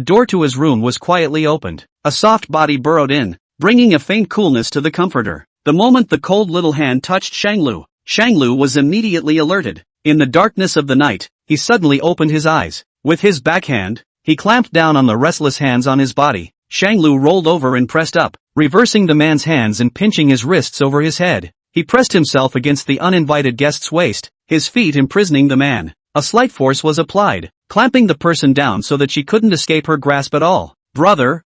door to his room was quietly opened. A soft body burrowed in, bringing a faint coolness to the comforter. The moment the cold little hand touched Shanglu, Shanglu was immediately alerted. In the darkness of the night, he suddenly opened his eyes. With his backhand, he clamped down on the restless hands on his body. Shanglu rolled over and pressed up, reversing the man's hands and pinching his wrists over his head. He pressed himself against the uninvited guest's waist, his feet imprisoning the man. A slight force was applied, clamping the person down so that she couldn't escape her grasp at all. Brother,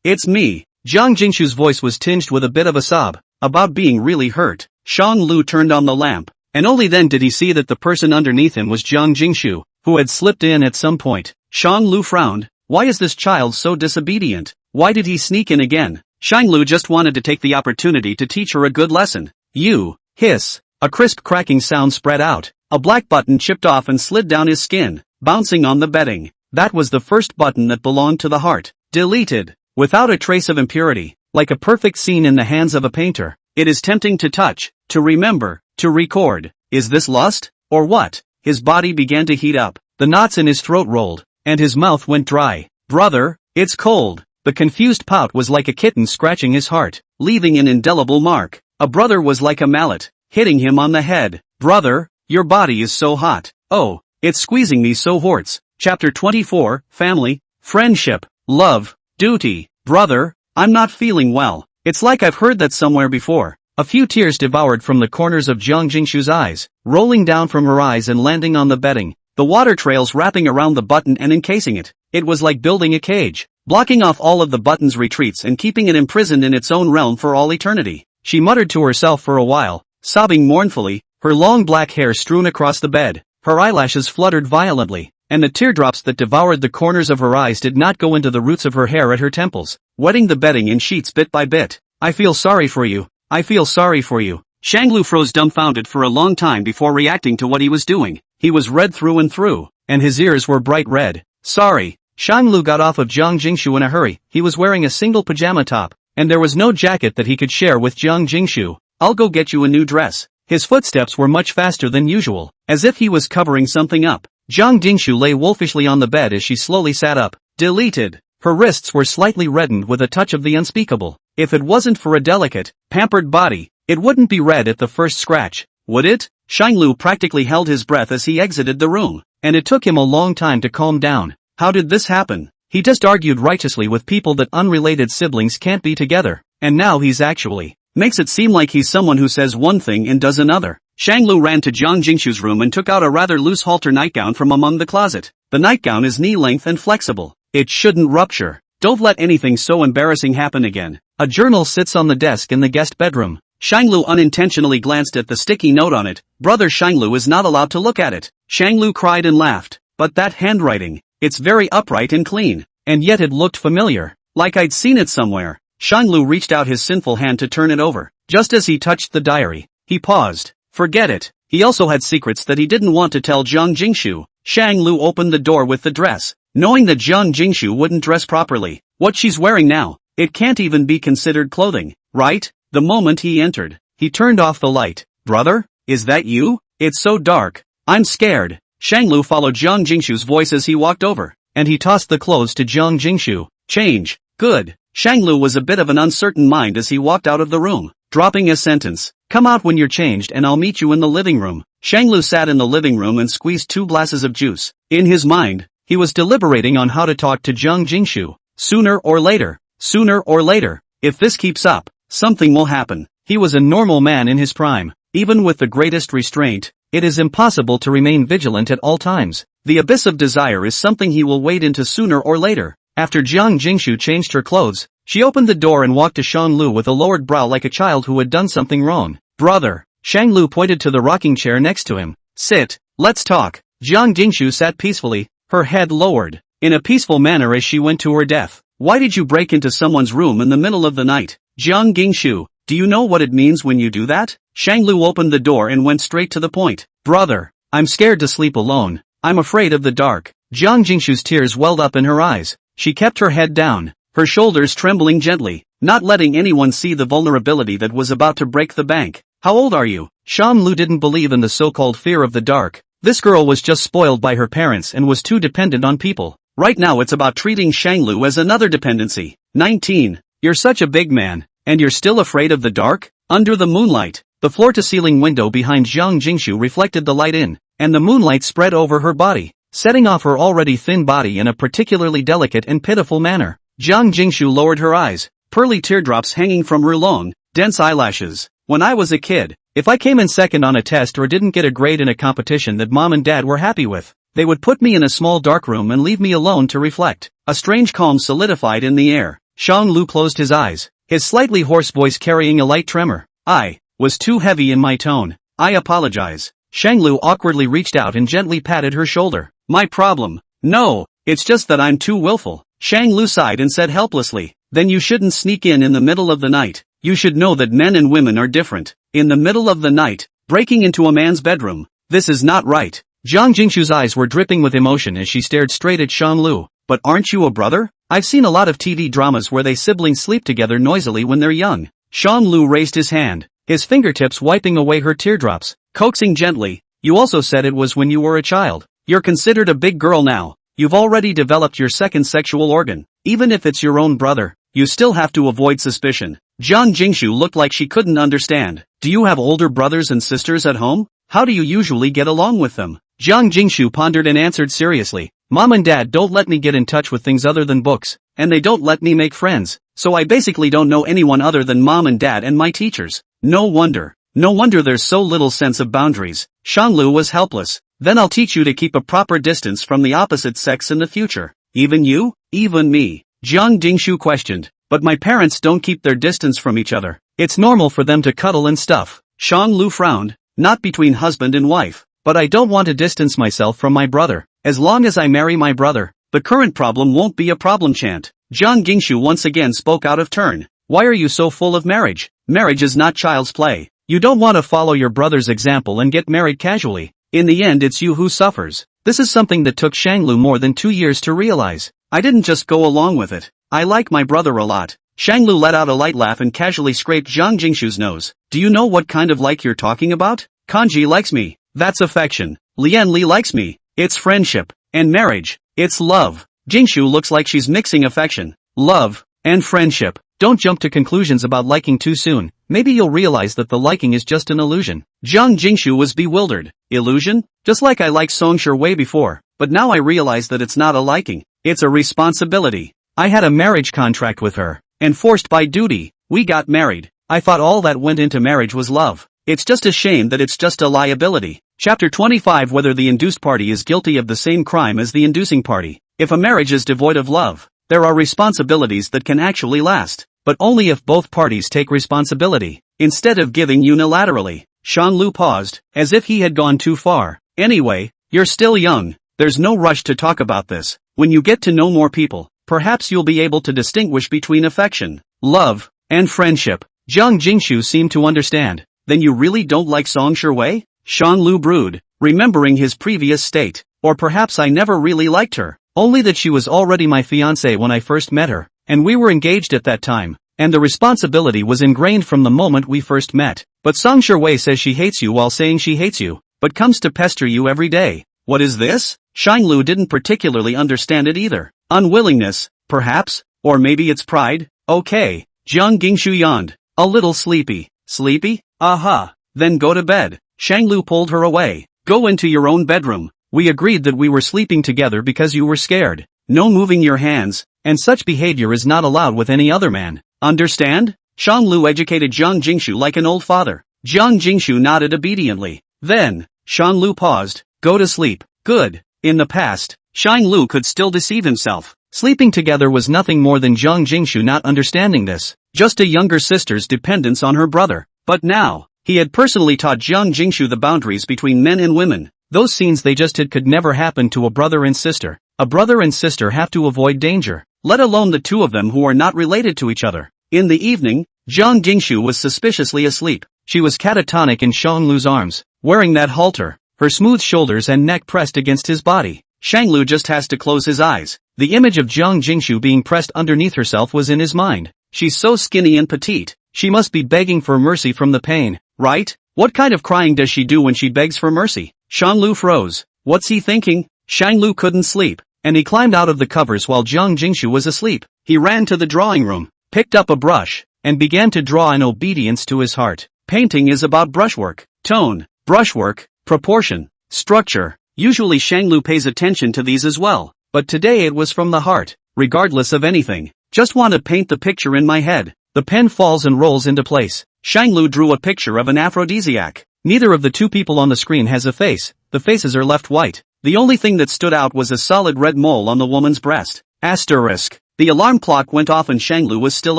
it's me. Jiang Jingshu's voice was tinged with a bit of a sob, about being really hurt. Shang Lu turned on the lamp, and only then did he see that the person underneath him was Jiang Jingshu, who had slipped in at some point. Shang Lu frowned. Why is this child so disobedient? Why did he sneak in again? Shang Lu just wanted to take the opportunity to teach her a good lesson. You, hiss. A crisp cracking sound spread out. A black button chipped off and slid down his skin, bouncing on the bedding. That was the first button that belonged to the heart. Deleted. Without a trace of impurity, like a perfect scene in the hands of a painter. It is tempting to touch, to remember, to record. Is this lust? Or what? His body began to heat up, the knots in his throat rolled, and his mouth went dry. Brother, it's cold. The confused pout was like a kitten scratching his heart, leaving an indelible mark. A brother was like a mallet, hitting him on the head. Brother, your body is so hot. Oh, it's squeezing me so horts. Chapter 24, Family, Friendship, Love, Duty. Brother, I'm not feeling well. It's like I've heard that somewhere before. A few tears devoured from the corners of Jiang Jingshu's eyes, rolling down from her eyes and landing on the bedding. The water trails wrapping around the button and encasing it. It was like building a cage, blocking off all of the button's retreats and keeping it imprisoned in its own realm for all eternity. She muttered to herself for a while, sobbing mournfully, her long black hair strewn across the bed. Her eyelashes fluttered violently, and the teardrops that devoured the corners of her eyes did not go into the roots of her hair at her temples, wetting the bedding in sheets bit by bit. I feel sorry for you. I feel sorry for you. Shanglu froze dumbfounded for a long time before reacting to what he was doing. He was red through and through, and his ears were bright red. Sorry. Shanglu got off of Jiang Jingshu in a hurry. He was wearing a single pajama top, and there was no jacket that he could share with Jiang Jingshu. I'll go get you a new dress. His footsteps were much faster than usual, as if he was covering something up. Jiang Jingshu lay wolfishly on the bed as she slowly sat up. Deleted. Her wrists were slightly reddened with a touch of the unspeakable. If it wasn't for a delicate, pampered body, it wouldn't be red at the first scratch, would it? Shanglu practically held his breath as he exited the room, and it took him a long time to calm down. How did this happen? He just argued righteously with people that unrelated siblings can't be together, and now he's actually makes it seem like he's someone who says one thing and does another. Shanglu ran to Jiang Jingshu's room and took out a rather loose halter nightgown from among the closet. The nightgown is knee-length and flexible. It shouldn't rupture. Don't let anything so embarrassing happen again. A journal sits on the desk in the guest bedroom. Shanglu unintentionally glanced at the sticky note on it. Brother Shanglu is not allowed to look at it. Shanglu cried and laughed. But that handwriting, it's very upright and clean. And yet it looked familiar. Like I'd seen it somewhere. Shanglu reached out his sinful hand to turn it over. Just as he touched the diary, he paused. Forget it. He also had secrets that he didn't want to tell Jiang Jingshu. Shanglu opened the door with the dress, knowing that Jiang Jingshu wouldn't dress properly. What she's wearing now, it can't even be considered clothing, right? The moment he entered, he turned off the light. Brother, is that you? It's so dark. I'm scared. Shanglu followed Jiang Jingshu's voice as he walked over, and he tossed the clothes to Jiang Jingshu. Change. Good. Shanglu was a bit of an uncertain mind as he walked out of the room, dropping a sentence. Come out when you're changed and I'll meet you in the living room. Shanglu sat in the living room and squeezed 2 glasses of juice. In his mind, he was deliberating on how to talk to Jiang Jingshu. Sooner or later, if this keeps up, something will happen. He was a normal man in his prime. Even with the greatest restraint, it is impossible to remain vigilant at all times. The abyss of desire is something he will wade into sooner or later. After Jiang Jingshu changed her clothes, she opened the door and walked to Shanglu with a lowered brow like a child who had done something wrong. Brother. Shanglu pointed to the rocking chair next to him. Sit, let's talk. Jiang Jingshu sat peacefully, her head lowered, in a peaceful manner as she went to her death. Why did you break into someone's room in the middle of the night? Jiang Jingshu, do you know what it means when you do that? Shanglu opened the door and went straight to the point. Brother, I'm scared to sleep alone. I'm afraid of the dark. Jiang Jingshu's tears welled up in her eyes. She kept her head down, her shoulders trembling gently. not letting anyone see the vulnerability that was about to break the bank. How old are you? Shanglu didn't believe in the so-called fear of the dark. This girl was just spoiled by her parents and was too dependent on people. Right now it's about treating Shanglu as another dependency. 19. You're such a big man, and you're still afraid of the dark? Under the moonlight, the floor-to-ceiling window behind Zhang Jingshu reflected the light in, and the moonlight spread over her body, setting off her already thin body in a particularly delicate and pitiful manner. Zhang Jingshu lowered her eyes, pearly teardrops hanging from her long, dense eyelashes. When I was a kid, if I came in second on a test or didn't get a grade in a competition that mom and dad were happy with, they would put me in a small dark room and leave me alone to reflect. A strange calm solidified in the air. Shanglu closed his eyes, his slightly hoarse voice carrying a light tremor. I was too heavy in my tone. I apologize. Shanglu awkwardly reached out and gently patted her shoulder. My problem? No, it's just that I'm too willful. Shanglu sighed and said helplessly, then you shouldn't sneak in the middle of the night. You should know that men and women are different. In the middle of the night, breaking into a man's bedroom. This is not right. Zhang Jingshu's eyes were dripping with emotion as she stared straight at Shanglu. But aren't you a brother? I've seen a lot of TV dramas where they siblings sleep together noisily when they're young. Shanglu raised his hand, his fingertips wiping away her teardrops, coaxing gently. You also said it was when you were a child. You're considered a big girl now. You've already developed your second sexual organ. Even if it's your own brother, you still have to avoid suspicion. Zhang Jingshu looked like she couldn't understand. Do you have older brothers and sisters at home? How do you usually get along with them? Zhang Jingshu pondered and answered seriously. Mom and dad don't let me get in touch with things other than books, and they don't let me make friends, so I basically don't know anyone other than mom and dad and my teachers. No wonder there's so little sense of boundaries. Shanglu was helpless. Then I'll teach you to keep a proper distance from the opposite sex in the future. Even you? Even me? Zhang Jingshu questioned. But my parents don't keep their distance from each other. It's normal for them to cuddle and stuff. Shanglu frowned. Not between husband and wife. But I don't want to distance myself from my brother. As long as I marry my brother, the current problem won't be a problem. Chant. Zhang Jingshu once again spoke out of turn. Why are you so full of marriage? Marriage is not child's play. You don't want to follow your brother's example and get married casually. In the end it's you who suffers. This is something that took Shanglu more than 2 years to realize. I didn't just go along with it. I like my brother a lot. Shanglu let out a light laugh and casually scraped Zhang Jingshu's nose. Do you know what kind of like you're talking about? Kanji likes me. That's affection. Lian Li likes me. It's friendship. And marriage. It's love. Jingshu looks like she's mixing affection, love, and friendship. Don't jump to conclusions about liking too soon. Maybe you'll realize that the liking is just an illusion. Zhang Jingshu was bewildered. Illusion? Just like I liked Songshur way before. But now I realize that it's not a liking. It's a responsibility. I had a marriage contract with her. Enforced by duty. We got married. I thought all that went into marriage was love. It's just a shame that it's just a liability. Chapter 25. Whether the induced party is guilty of the same crime as the inducing party. If a marriage is devoid of love, there are responsibilities that can actually last, but only if both parties take responsibility, instead of giving unilaterally. Shanglu paused, as if he had gone too far. Anyway, you're still young. There's no rush to talk about this. When you get to know more people, perhaps you'll be able to distinguish between affection, love, and friendship. Zhang Jingshu seemed to understand. Then you really don't like Songshur Wei? Shanglu brooded, remembering his previous state. Or perhaps I never really liked her. Only that she was already my fiancée when I first met her, and we were engaged at that time, and the responsibility was ingrained from the moment we first met. But Songshur Wei says she hates you while saying she hates you, but comes to pester you every day. What is this? Shanglu didn't particularly understand it either. Unwillingness, perhaps, or maybe it's pride? Okay. Zhang Jingshu yawned. A little sleepy. Sleepy? Aha. Then go to bed. Shanglu pulled her away. Go into your own bedroom. We agreed that we were sleeping together because you were scared. No moving your hands, and such behavior is not allowed with any other man. Understand? Shanglu educated Zhang Jingshu like an old father. Zhang Jingshu nodded obediently. Then, Shanglu paused. Go to sleep. Good. In the past, Shanglu could still deceive himself. Sleeping together was nothing more than Zhang Jingshu not understanding this. Just a younger sister's dependence on her brother. But now, he had personally taught Zhang Jingshu the boundaries between men and women. Those scenes they just had could never happen to a brother and sister. A brother and sister have to avoid danger, let alone the two of them who are not related to each other. In the evening, Zhang Jingshu was suspiciously asleep. She was catatonic in Shanglu's arms, wearing that halter, her smooth shoulders and neck pressed against his body. Shanglu just has to close his eyes. The image of Zhang Jingshu being pressed underneath herself was in his mind. She's so skinny and petite. She must be begging for mercy from the pain, right? What kind of crying does she do when she begs for mercy? Shanglu froze. What's he thinking? Shanglu couldn't sleep, and he climbed out of the covers while Jiang Jingshu was asleep. He ran to the drawing room, picked up a brush, and began to draw in obedience to his heart. Painting is about brushwork, tone, brushwork, proportion, structure. Usually Shanglu pays attention to these as well, but today it was from the heart, regardless of anything. Just want to paint the picture in my head. The pen falls and rolls into place. Shanglu drew a picture of an aphrodisiac. Neither of the two people on the screen has a face, the faces are left white. The only thing that stood out was a solid red mole on the woman's breast. Asterisk. The alarm clock went off and Shanglu was still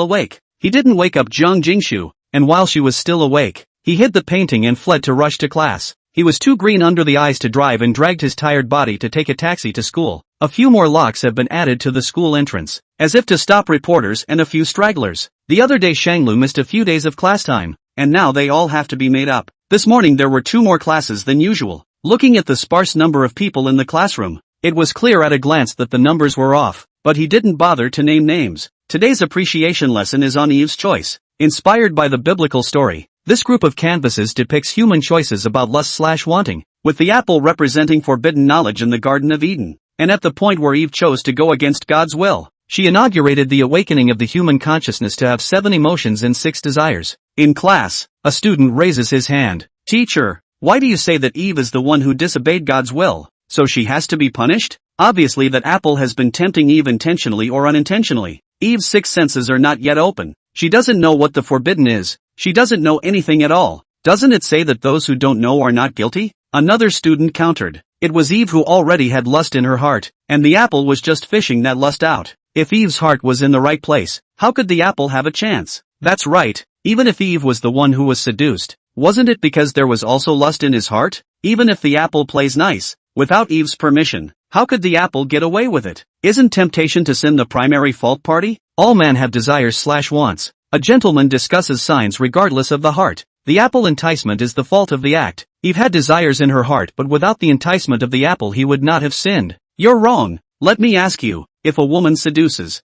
awake. He didn't wake up Jiang Jingshu, and while she was still awake, he hid the painting and fled to rush to class. He was too green under the eyes to drive and dragged his tired body to take a taxi to school. A few more locks have been added to the school entrance, as if to stop reporters and a few stragglers. The other day Shanglu missed a few days of class time, and now they all have to be made up. This morning there were 2 more classes than usual. Looking at the sparse number of people in the classroom, it was clear at a glance that the numbers were off, but he didn't bother to name names. Today's appreciation lesson is on Eve's choice. Inspired by the biblical story, this group of canvases depicts human choices about lust/wanting, with the apple representing forbidden knowledge in the Garden of Eden. And at the point where Eve chose to go against God's will, she inaugurated the awakening of the human consciousness to have 7 emotions and 6 desires. In class, a student raises his hand. Teacher, why do you say that Eve is the one who disobeyed God's will, so she has to be punished? Obviously that apple has been tempting Eve intentionally or unintentionally. Eve's 6 senses are not yet open. She doesn't know what the forbidden is. She doesn't know anything at all. Doesn't it say that those who don't know are not guilty? Another student countered. It was Eve who already had lust in her heart, and the apple was just fishing that lust out. If Eve's heart was in the right place, how could the apple have a chance? That's right, even if Eve was the one who was seduced, wasn't it because there was also lust in his heart? Even if the apple plays nice, without Eve's permission, how could the apple get away with it? Isn't temptation to sin the primary fault party? All men have desires/wants. A gentleman discusses signs regardless of the heart. The apple enticement is the fault of the act. Eve had desires in her heart, but without the enticement of the apple he would not have sinned. You're wrong. Let me ask you, if a woman seduces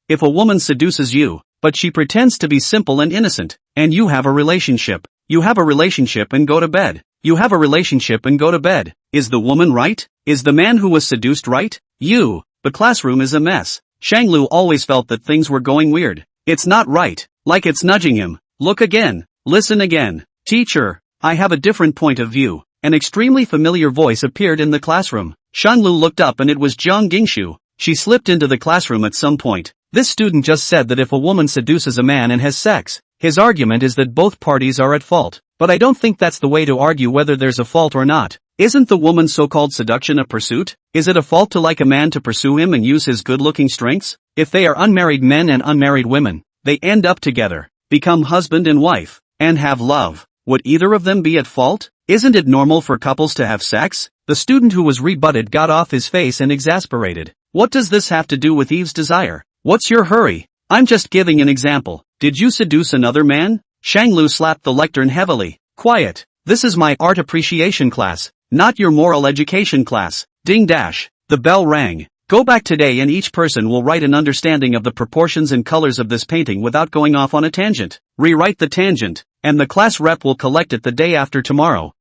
you, but she pretends to be simple and innocent, and you have a relationship and go to bed. You have a relationship and go to bed. Is the woman right? Is the man who was seduced right? The classroom is a mess. Shanglu always felt that things were going weird. It's not right. Like it's nudging him. Look again. Listen again. Teacher, I have a different point of view. An extremely familiar voice appeared in the classroom. Shanglu looked up and it was Jiang Jingshu. She slipped into the classroom at some point. This student just said that if a woman seduces a man and has sex, his argument is that both parties are at fault. But I don't think that's the way to argue whether there's a fault or not. Isn't the woman's so-called seduction a pursuit? Is it a fault to like a man to pursue him and use his good-looking strengths? If they are unmarried men and unmarried women, they end up together, become husband and wife, and have love. Would either of them be at fault? Isn't it normal for couples to have sex? The student who was rebutted got off his face and exasperated. What does this have to do with Eve's desire? What's your hurry? I'm just giving an example. Did you seduce another man? Shanglu slapped the lectern heavily. Quiet. This is my art appreciation class, not your moral education class. Ding dash. The bell rang. Go back today and each person will write an understanding of the proportions and colors of this painting without going off on a tangent. Rewrite the tangent, and the class rep will collect it the day after tomorrow.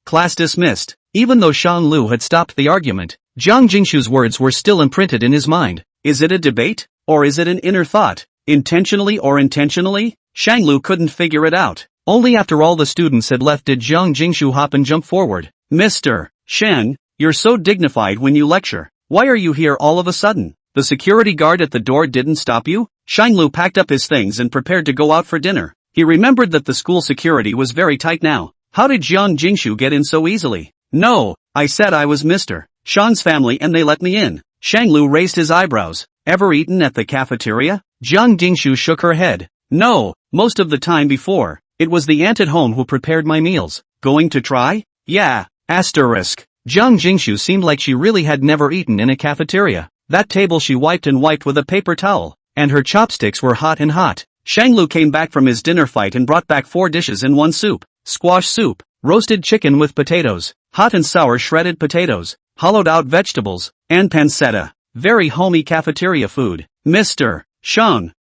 Class dismissed. Even though Shanglu had stopped the argument, Jiang Jingshu's words were still imprinted in his mind. Is it a debate? Or is it an inner thought? Intentionally or intentionally? Shanglu couldn't figure it out. Only after all the students had left did Jiang Jingshu hop and jump forward. Mr. Shang, you're so dignified when you lecture. Why are you here all of a sudden? The security guard at the door didn't stop you? Shanglu packed up his things and prepared to go out for dinner. He remembered that the school security was very tight now. How did Jiang Jingshu get in so easily? No, I said I was Mr. Shang's family and they let me in. Shanglu raised his eyebrows. Ever eaten at the cafeteria? Jiang Jingshu shook her head. No, most of the time before. It was the aunt at home who prepared my meals. Going to try? Yeah. Asterisk. Jiang Jingshu seemed like she really had never eaten in a cafeteria. That table she wiped and wiped with a paper towel, and her chopsticks were hot and hot. Shanglu came back from his dinner fight and brought back 4 dishes in one soup. Squash soup, roasted chicken with potatoes, hot and sour shredded potatoes, hollowed out vegetables, and pancetta. Very homey cafeteria food. Mr. Shang.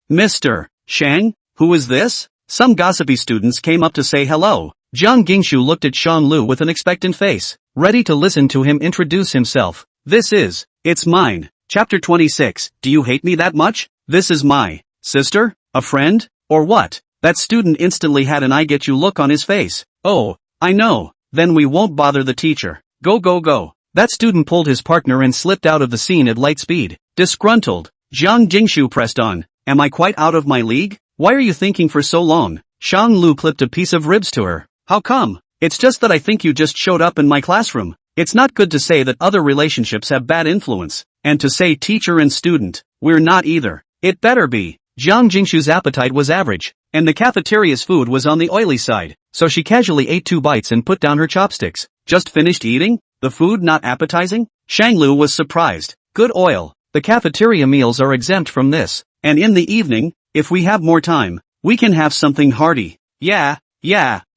Shang? Who is this? Some gossipy students came up to say hello. Jiang Gingshu looked at Shang Lu with an expectant face, ready to listen to him introduce himself. It's mine. Chapter 26, Do you hate me that much? This is my sister? A friend? Or what? That student instantly had an I get you look on his face. Oh, I know. Then we won't bother the teacher. Go go go. That student pulled his partner and slipped out of the scene at light speed. Disgruntled, Jiang Jingshu pressed on. Am I quite out of my league? Why are you thinking for so long? Shang Lu clipped a piece of ribs to her. How come? It's just that I think you just showed up in my classroom. It's not good to say that other relationships have bad influence, and to say teacher and student, we're not either. It better be. Jiang Jingshu's appetite was average, and the cafeteria's food was on the oily side, so she casually ate 2 bites and put down her chopsticks. Just finished eating? The food not appetizing? Shang Lu was surprised. Good oil. The cafeteria meals are exempt from this, and in the evening, if we have more time, we can have something hearty. Yeah.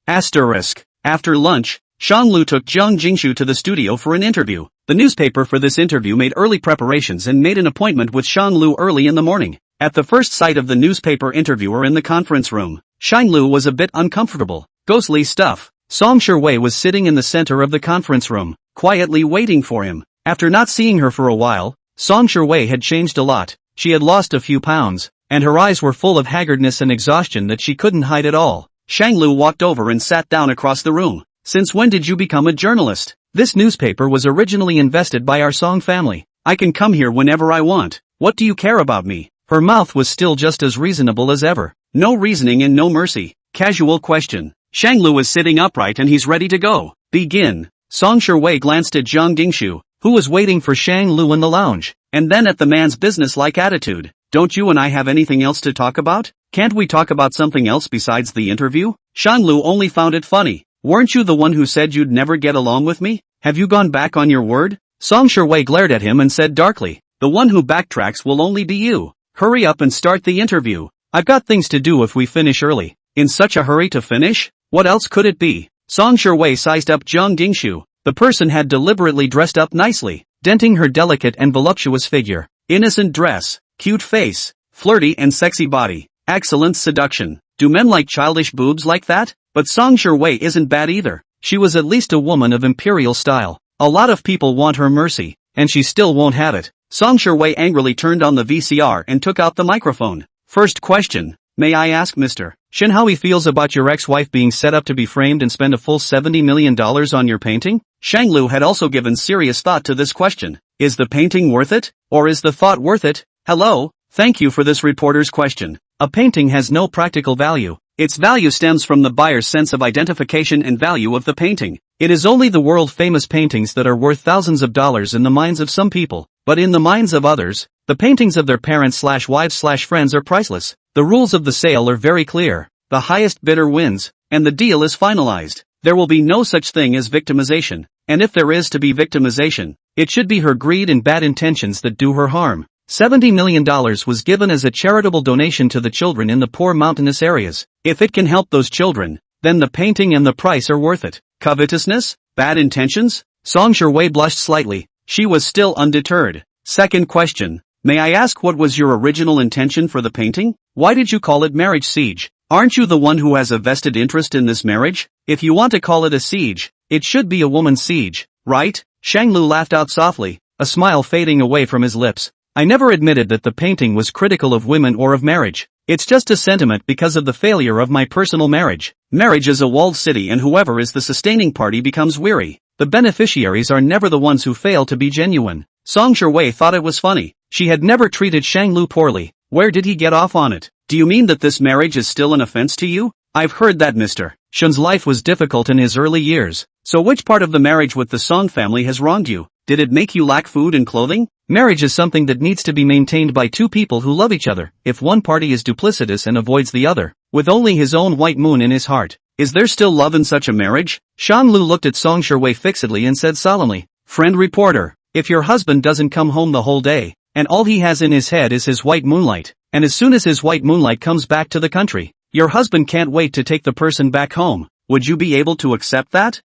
Asterisk. After lunch, Shang Lu took Jiang Jingshu to the studio for an interview. The newspaper for this interview made early preparations and made an appointment with Shang Lu early in the morning. At the first sight of the newspaper interviewer in the conference room, Shang Lu was a bit uncomfortable. Ghostly stuff. Song Shiwei was sitting in the center of the conference room, quietly waiting for him. After not seeing her for a while, Song Shiwei had changed a lot. She had lost a few pounds, and her eyes were full of haggardness and exhaustion that she couldn't hide at all. Shang Lu walked over and sat down across the room. Since when did you become a journalist? This newspaper was originally invested by our Song family. I can come here whenever I want. What do you care about me? Her mouth was still just as reasonable as ever. No reasoning and no mercy. Casual question. Shang Lu is sitting upright and he's ready to go. Begin. Song Shiwei glanced at Jiang Gingshu, who was waiting for Shang Lu in the lounge, and then at the man's businesslike attitude. Don't you and I have anything else to talk about? Can't we talk about something else besides the interview? Shang Lu only found it funny. Weren't you the one who said you'd never get along with me? Have you gone back on your word? Song Shiwei glared at him and said darkly, the one who backtracks will only be you. Hurry up and start the interview. I've got things to do if we finish early. In such a hurry to finish? What else could it be? Song Shiwei sized up Jiang Gingshu. The person had deliberately dressed up nicely, denting her delicate and voluptuous figure. Innocent dress, cute face, flirty and sexy body, excellent seduction. Do men like childish boobs like that? But Song Shiwei isn't bad either. She was at least a woman of imperial style. A lot of people want her mercy, and she still won't have it. Song Shiwei angrily turned on the VCR and took out the microphone. First question. May I ask Mr. Shin how he feels about your ex-wife being set up to be framed and spend a full $70 million on your painting? Shang Lu had also given serious thought to this question. Is the painting worth it? Or is the thought worth it? Hello? Thank you for this reporter's question. A painting has no practical value. Its value stems from the buyer's sense of identification and value of the painting. It is only the world-famous paintings that are worth thousands of dollars in the minds of some people, but in the minds of others, the paintings of their parents/wives/friends are priceless. The rules of the sale are very clear. The highest bidder wins, and the deal is finalized. There will be no such thing as victimization, and if there is to be victimization, it should be her greed and bad intentions that do her harm. $70 million was given as a charitable donation to the children in the poor mountainous areas. If it can help those children, then the painting and the price are worth it. Covetousness? Bad intentions? Song Shiwei blushed slightly. She was still undeterred. Second question. May I ask what was your original intention for the painting? Why did you call it Marriage Siege? Aren't you the one who has a vested interest in this marriage? If you want to call it a siege, it should be a woman's siege, right? Shang Lu laughed out softly, a smile fading away from his lips. I never admitted that the painting was critical of women or of marriage. It's just a sentiment because of the failure of my personal marriage. Marriage is a walled city and whoever is the sustaining party becomes weary. The beneficiaries are never the ones who fail to be genuine. Song Shiwei thought it was funny. She had never treated Shang Lu poorly. Where did he get off on it? Do you mean that this marriage is still an offense to you? I've heard that Mr. Shun's life was difficult in his early years. So which part of the marriage with the Song family has wronged you? Did it make you lack food and clothing? Marriage is something that needs to be maintained by two people who love each other. If one party is duplicitous and avoids the other, with only his own white moon in his heart, is there still love in such a marriage? Shang Lu looked at Song Shiwei fixedly and said solemnly, Friend reporter, if your husband doesn't come home the whole day, and all he has in his head is his white moonlight, and as soon as his white moonlight comes back to the country, your husband can't wait to take the person back home, would you be able to accept that?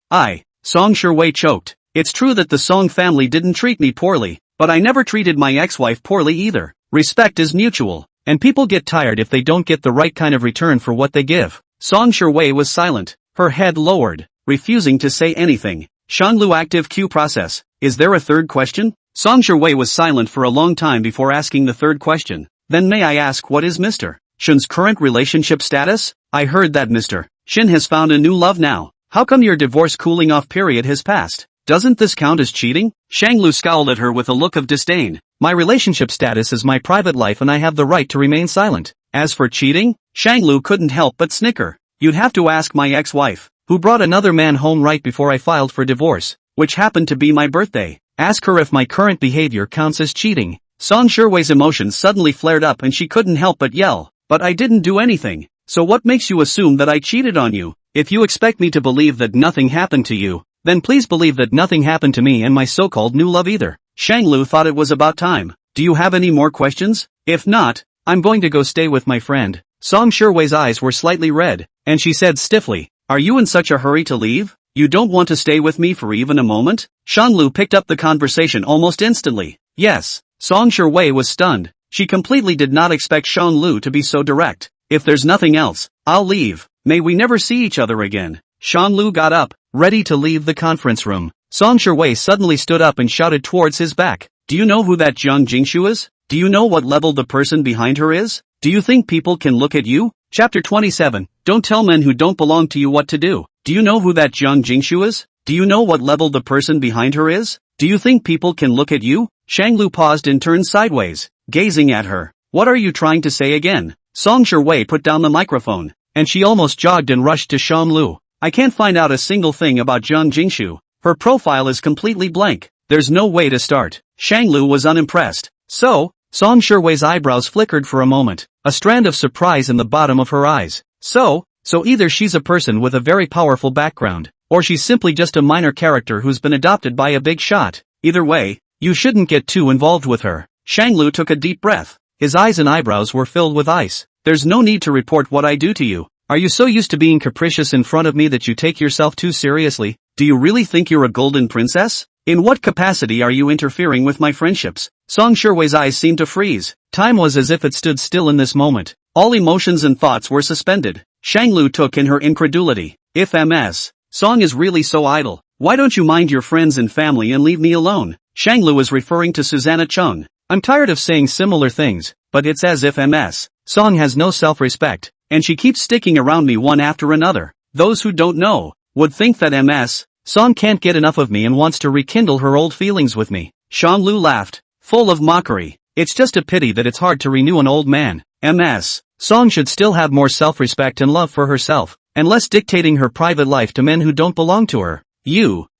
Song Shiwei choked. It's true that the Song family didn't treat me poorly, but I never treated my ex-wife poorly either. Respect is mutual. and people get tired if they don't get the right kind of return for what they give. Song Shiwei was silent, her head lowered, refusing to say anything. Shanlu active queue process. Is there a third question? Song Shiwei was silent for a long time before asking the third question. Then may I ask, what is Mr. Shin's current relationship status? I heard that Mr. Shin has found a new love now. How come your divorce cooling off period has passed? Doesn't this count as cheating? Shanglu scowled at her with a look of disdain. My relationship status is my private life and I have the right to remain silent. As for cheating, Shanglu couldn't help but snicker. You'd have to ask my ex-wife, who brought another man home right before I filed for divorce, which happened to be my birthday. Ask her if my current behavior counts as cheating. Song Shiwei's emotions suddenly flared up and she couldn't help but yell. But I didn't do anything. So what makes you assume that I cheated on you? If you expect me to believe that nothing happened to you, then please believe that nothing happened to me and my so-called new love either. Shanglu thought it was about time. Do you have any more questions? If not, I'm going to go stay with my friend. Song Shiwei's eyes were slightly red, and she said stiffly, are you in such a hurry to leave? You don't want to stay with me for even a moment? Shanglu picked up the conversation almost instantly. Yes. Song Shiwei was stunned. She completely did not expect Shanglu to be so direct. If there's nothing else, I'll leave. May we never see each other again. Shanglu got up, ready to leave the conference room. Song Shiwei suddenly stood up and shouted towards his back. Do you know who that Jiang Jingshu is? Do you know what level the person behind her is? Do you think people can look at you? Chapter 27. Don't tell men who don't belong to you what to do. Do you know who that Jiang Jingshu is? Do you know what level the person behind her is? Do you think people can look at you? Shanglu paused and turned sideways, gazing at her. What are you trying to say again? Song Shiwei put down the microphone, and she almost jogged and rushed to Shanglu. I can't find out a single thing about Jiang Jingshu. Her profile is completely blank. There's no way to start. Shanglu was unimpressed. So? Song Shiwei's eyebrows flickered for a moment, a strand of surprise in the bottom of her eyes. So either she's a person with a very powerful background, or she's simply just a minor character who's been adopted by a big shot. Either way, you shouldn't get too involved with her. Shanglu took a deep breath. His eyes and eyebrows were filled with ice. There's no need to report what I do to you. Are you so used to being capricious in front of me that you take yourself too seriously? Do you really think you're a golden princess? In what capacity are you interfering with my friendships? Song Shiwei's eyes seemed to freeze. Time was as if it stood still in this moment. All emotions and thoughts were suspended. Shanglu took in her incredulity. If Ms. Song is really so idle, why don't you mind your friends and family and leave me alone? Shanglu was referring to Susanna Chung. I'm tired of saying similar things, but it's as if Ms. Song has no self-respect, and she keeps sticking around me one after another. Those who don't know would think that Ms. Song can't get enough of me and wants to rekindle her old feelings with me. Shanglu laughed, full of mockery. It's just a pity that it's hard to renew an old man. Ms. Song should still have more self-respect and love for herself, and less dictating her private life to men who don't belong to her.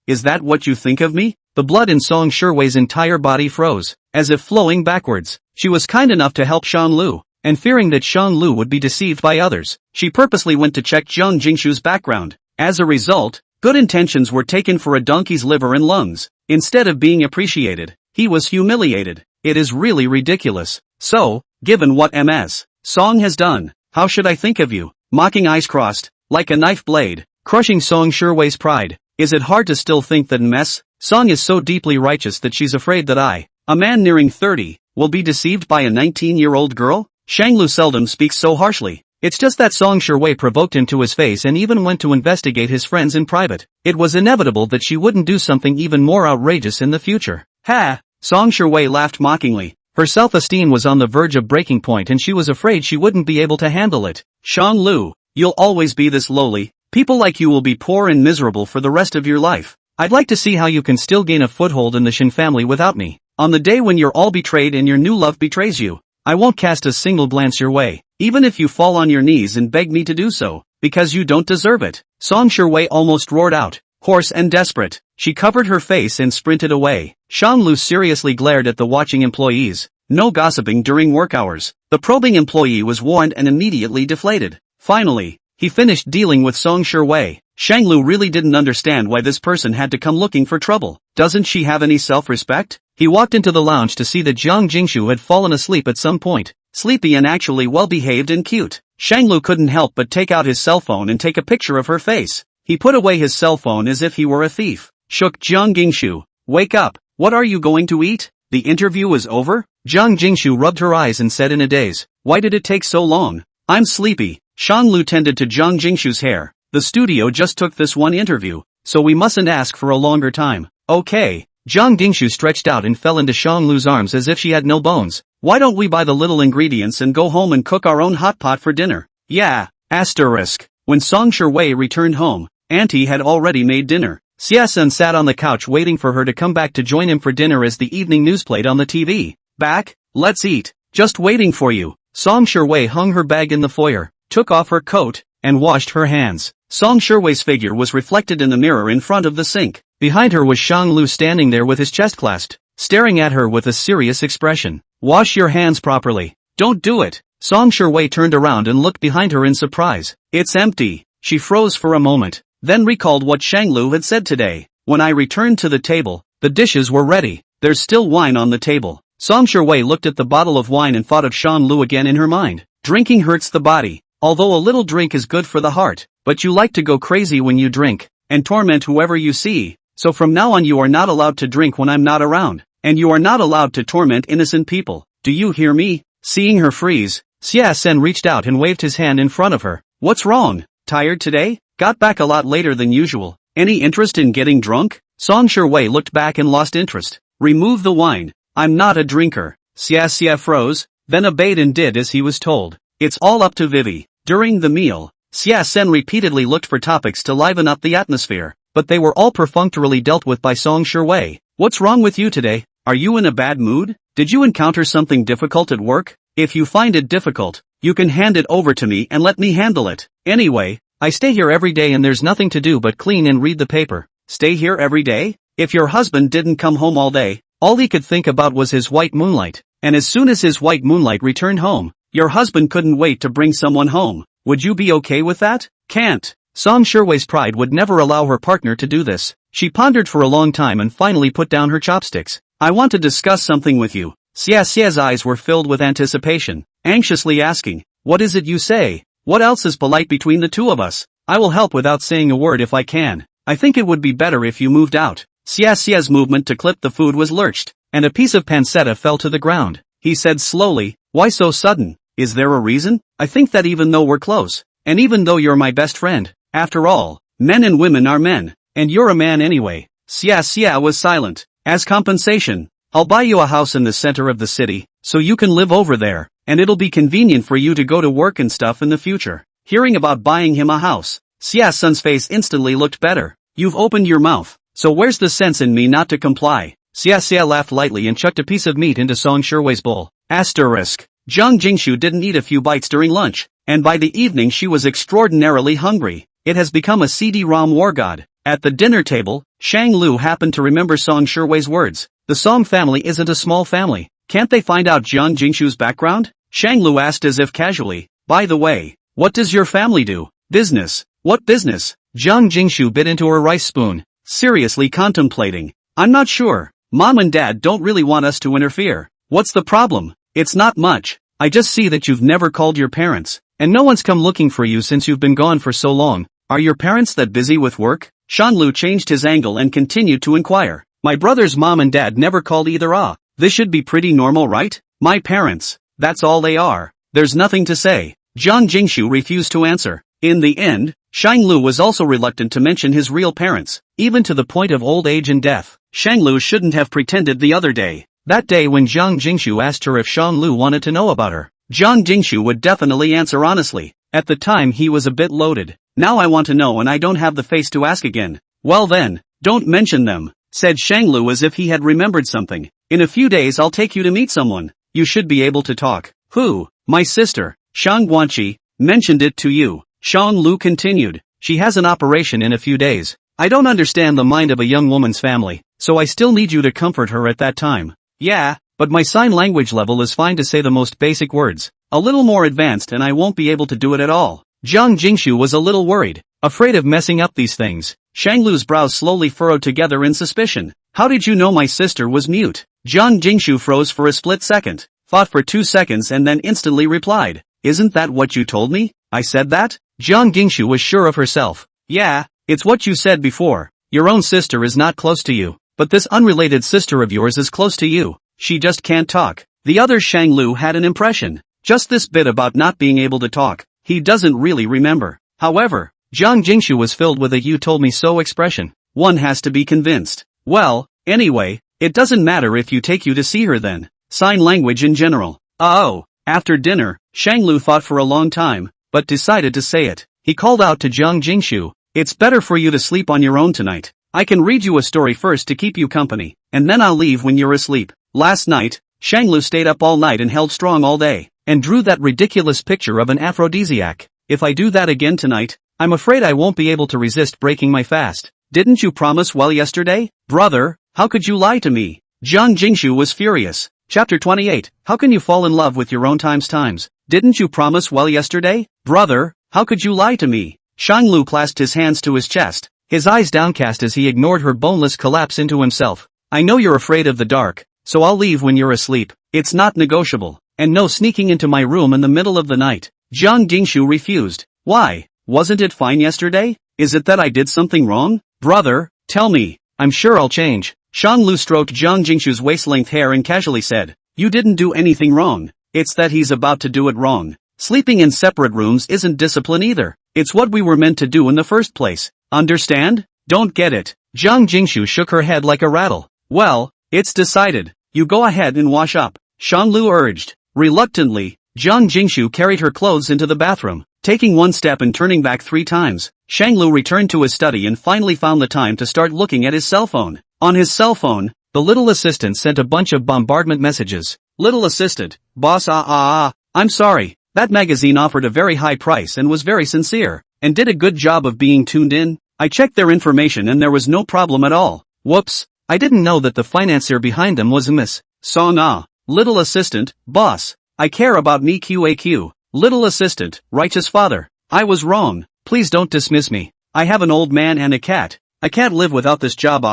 Is that what you think of me? The blood in Song Shiwei's entire body froze, as if flowing backwards. She was kind enough to help Shanglu, and fearing that Shanglu would be deceived by others, she purposely went to check Jiang Jingshu's background. As a result, good intentions were taken for a donkey's liver and lungs. Instead of being appreciated, he was humiliated. It is really ridiculous. So, given what Ms. Song has done, how should I think of you? Mocking eyes crossed, like a knife blade, crushing Song Shiwei's pride. Is it hard to still think that Ms. Song is so deeply righteous that she's afraid that I, a man nearing 30, will be deceived by a 19-year-old girl? Shanglu seldom speaks so harshly. It's just that Song Shiwei provoked him to his face and even went to investigate his friends in private. It was inevitable that she wouldn't do something even more outrageous in the future. Ha! Song Shiwei laughed mockingly. Her self-esteem was on the verge of breaking point and she was afraid she wouldn't be able to handle it. Shanglu, you'll always be this lowly. People like you will be poor and miserable for the rest of your life. I'd like to see how you can still gain a foothold in the Shin family without me. On the day when you're all betrayed and your new love betrays you, I won't cast a single glance your way, even if you fall on your knees and beg me to do so, because you don't deserve it. Song Shiwei almost roared out, hoarse and desperate. She covered her face and sprinted away. Shanglu seriously glared at the watching employees. No gossiping during work hours. The probing employee was warned and immediately deflated. Finally, he finished dealing with Song Shiwei. Shanglu really didn't understand why this person had to come looking for trouble. Doesn't she have any self-respect? He walked into the lounge to see that Jiang Jingshu had fallen asleep at some point, sleepy and actually well-behaved and cute. Shanglu couldn't help but take out his cell phone and take a picture of her face. He put away his cell phone as if he were a thief. Shook Jiang Jingshu. Wake up. What are you going to eat? The interview is over? Zhang Jingshu rubbed her eyes and said in a daze, "Why did it take so long? I'm sleepy." Shang Lu tended to Zhang Jingshu's hair. "The studio just took this one interview, so we mustn't ask for a longer time." "Okay." Zhang Jingshu stretched out and fell into Shang Lu's arms as if she had no bones. "Why don't we buy the little ingredients and go home and cook our own hot pot for dinner?" "Yeah." Asterisk. When Song Shiwei returned home, Auntie had already made dinner. Xia Sun sat on the couch waiting for her to come back to join him for dinner as the evening news played on the TV. "Back? Let's eat. Just waiting for you." Song Shiwei hung her bag in the foyer, took off her coat, and washed her hands. Song Shiwei's figure was reflected in the mirror in front of the sink. Behind her was Shang Lu standing there with his chest clasped, staring at her with a serious expression. "Wash your hands properly. Don't do it." Song Shiwei turned around and looked behind her in surprise. "It's empty." She froze for a moment, then recalled what Shang Lu had said today. "When I returned to the table, the dishes were ready. There's still wine on the table." Song Shiwei looked at the bottle of wine and thought of Shang Lu again in her mind. Drinking hurts the body, although a little drink is good for the heart. But you like to go crazy when you drink, and torment whoever you see. So from now on you are not allowed to drink when I'm not around, and you are not allowed to torment innocent people. Do you hear me? Seeing her freeze, Xia Sen reached out and waved his hand in front of her. "What's wrong? Tired today? Got back a lot later than usual. Any interest in getting drunk?" Song Shiwei looked back and lost interest. "Remove the wine. I'm not a drinker." Xia froze, then obeyed and did as he was told. "It's all up to Vivi." During the meal, Xia Sen repeatedly looked for topics to liven up the atmosphere, but they were all perfunctorily dealt with by Song Shiwei. "What's wrong with you today? Are you in a bad mood? Did you encounter something difficult at work? If you find it difficult, you can hand it over to me and let me handle it. Anyway, I stay here every day and there's nothing to do but clean and read the paper." "Stay here every day? If your husband didn't come home all day, all he could think about was his white moonlight, and as soon as his white moonlight returned home, your husband couldn't wait to bring someone home. Would you be okay with that?" "Can't." Song Shiwei's pride would never allow her partner to do this. She pondered for a long time and finally put down her chopsticks. "I want to discuss something with you." Xia's eyes were filled with anticipation, anxiously asking, "What is it you say? What else is polite between the two of us? I will help without saying a word if I can. I think it would be better if you moved out." Xia's movement to clip the food was lurched, and a piece of pancetta fell to the ground. He said slowly, "Why so sudden? Is there a reason? I think that even though we're close, and even though you're my best friend, after all, men and women are men, and you're a man anyway." Xia was silent. "As compensation, I'll buy you a house in the center of the city, so you can live over there, and it'll be convenient for you to go to work and stuff in the future." Hearing about buying him a house, Xia Sun's face instantly looked better. "You've opened your mouth, so where's the sense in me not to comply?" Xia laughed lightly and chucked a piece of meat into Song Shiwei's bowl. Asterisk. Zhang Jingshu didn't eat a few bites during lunch, and by the evening she was extraordinarily hungry. It has become a CD-ROM war god. At the dinner table, Shang Lu happened to remember Song Shiwei's words. The Song family isn't a small family. Can't they find out Zhang Jingshu's background? Shang Lu asked as if casually. "By the way, what does your family do?" "Business." "What business?" Zhang Jingshu bit into her rice spoon, seriously contemplating. "I'm not sure. Mom and Dad don't really want us to interfere." "What's the problem?" "It's not much. I just see that you've never called your parents, and no one's come looking for you since you've been gone for so long. Are your parents that busy with work?" Shang Lu changed his angle and continued to inquire. "My brother's mom and dad never called either. This should be pretty normal, right? My parents, that's all they are. There's nothing to say." Zhang Jingshu refused to answer. In the end, Shang Lu was also reluctant to mention his real parents, even to the point of old age and death. Shang Lu shouldn't have pretended the other day. That day when Zhang Jingshu asked her if Shang Lu wanted to know about her, Zhang Jingshu would definitely answer honestly. At the time he was a bit loaded. "Now I want to know and I don't have the face to ask again." "Well then, don't mention them," said Shang Lu as if he had remembered something. "In a few days I'll take you to meet someone. You should be able to talk." "Who?" "My sister, Shang Guanqi, mentioned it to you." Shang Lu continued. "She has an operation in a few days. I don't understand the mind of a young woman's family, so I still need you to comfort her at that time." "Yeah, but my sign language level is fine to say the most basic words. A little more advanced and I won't be able to do it at all." Zhang Jingshu was a little worried, afraid of messing up these things. Shang Lu's brows slowly furrowed together in suspicion. "How did you know my sister was mute?" Zhang Jingshu froze for a split second, thought for 2 seconds and then instantly replied. "Isn't that what you told me?" "I said that?" Zhang Jingshu was sure of herself. "Yeah, it's what you said before. Your own sister is not close to you, but this unrelated sister of yours is close to you. she just can't talk. The other Shang Lu had an impression. Just this bit about not being able to talk, he doesn't really remember. However, Jiang Jingshu was filled with a "you told me so" expression. One has to be convinced. Well, anyway, it doesn't matter if you take you to see her then. Sign language in general. Oh. After dinner, Shang Lu thought for a long time, but decided to say it. He called out to Jiang Jingshu, "It's better for you to sleep on your own tonight. I can read you a story first to keep you company, and then I'll leave when you're asleep." Last night, Shang Lu stayed up all night and held strong all day, and drew that ridiculous picture of an aphrodisiac. "If I do that again tonight, I'm afraid I won't be able to resist breaking my fast. Didn't you promise well yesterday? Brother, how could you lie to me?" Jiang Jingshu was furious. Chapter 28, How can you fall in love with your own times? Didn't you promise well yesterday? Brother, how could you lie to me? Shang Lu clasped his hands to his chest, his eyes downcast as he ignored her boneless collapse into himself. "I know you're afraid of the dark, so I'll leave when you're asleep. It's not negotiable. And no sneaking into my room in the middle of the night." Jiang Jingshu refused. "Why? Wasn't it fine yesterday? Is it that I did something wrong? Brother, tell me. I'm sure I'll change." Shang Lu stroked Jiang Jingshu's waist-length hair and casually said, "You didn't do anything wrong. It's that he's about to do it wrong. Sleeping in separate rooms isn't discipline either. It's what we were meant to do in the first place. Understand? Don't get it?" Jiang Jingshu shook her head like a rattle. "Well, it's decided. You go ahead and wash up," Shang Lu urged. Reluctantly, Jiang Jingshu carried her clothes into the bathroom. Taking one step and turning back 3 times, Shang Lu returned to his study and finally found the time to start looking at his cell phone. On his cell phone, the little assistant sent a bunch of bombardment messages. "Little assistant, boss I'm sorry, that magazine offered a very high price and was very sincere, and did a good job of being tuned in. I checked their information and there was no problem at all. Whoops, I didn't know that the financier behind them was Miss Song. Little assistant, boss, I care about me QAQ. Little assistant, righteous father, I was wrong, please don't dismiss me. I have an old man and a cat. I can't live without this job.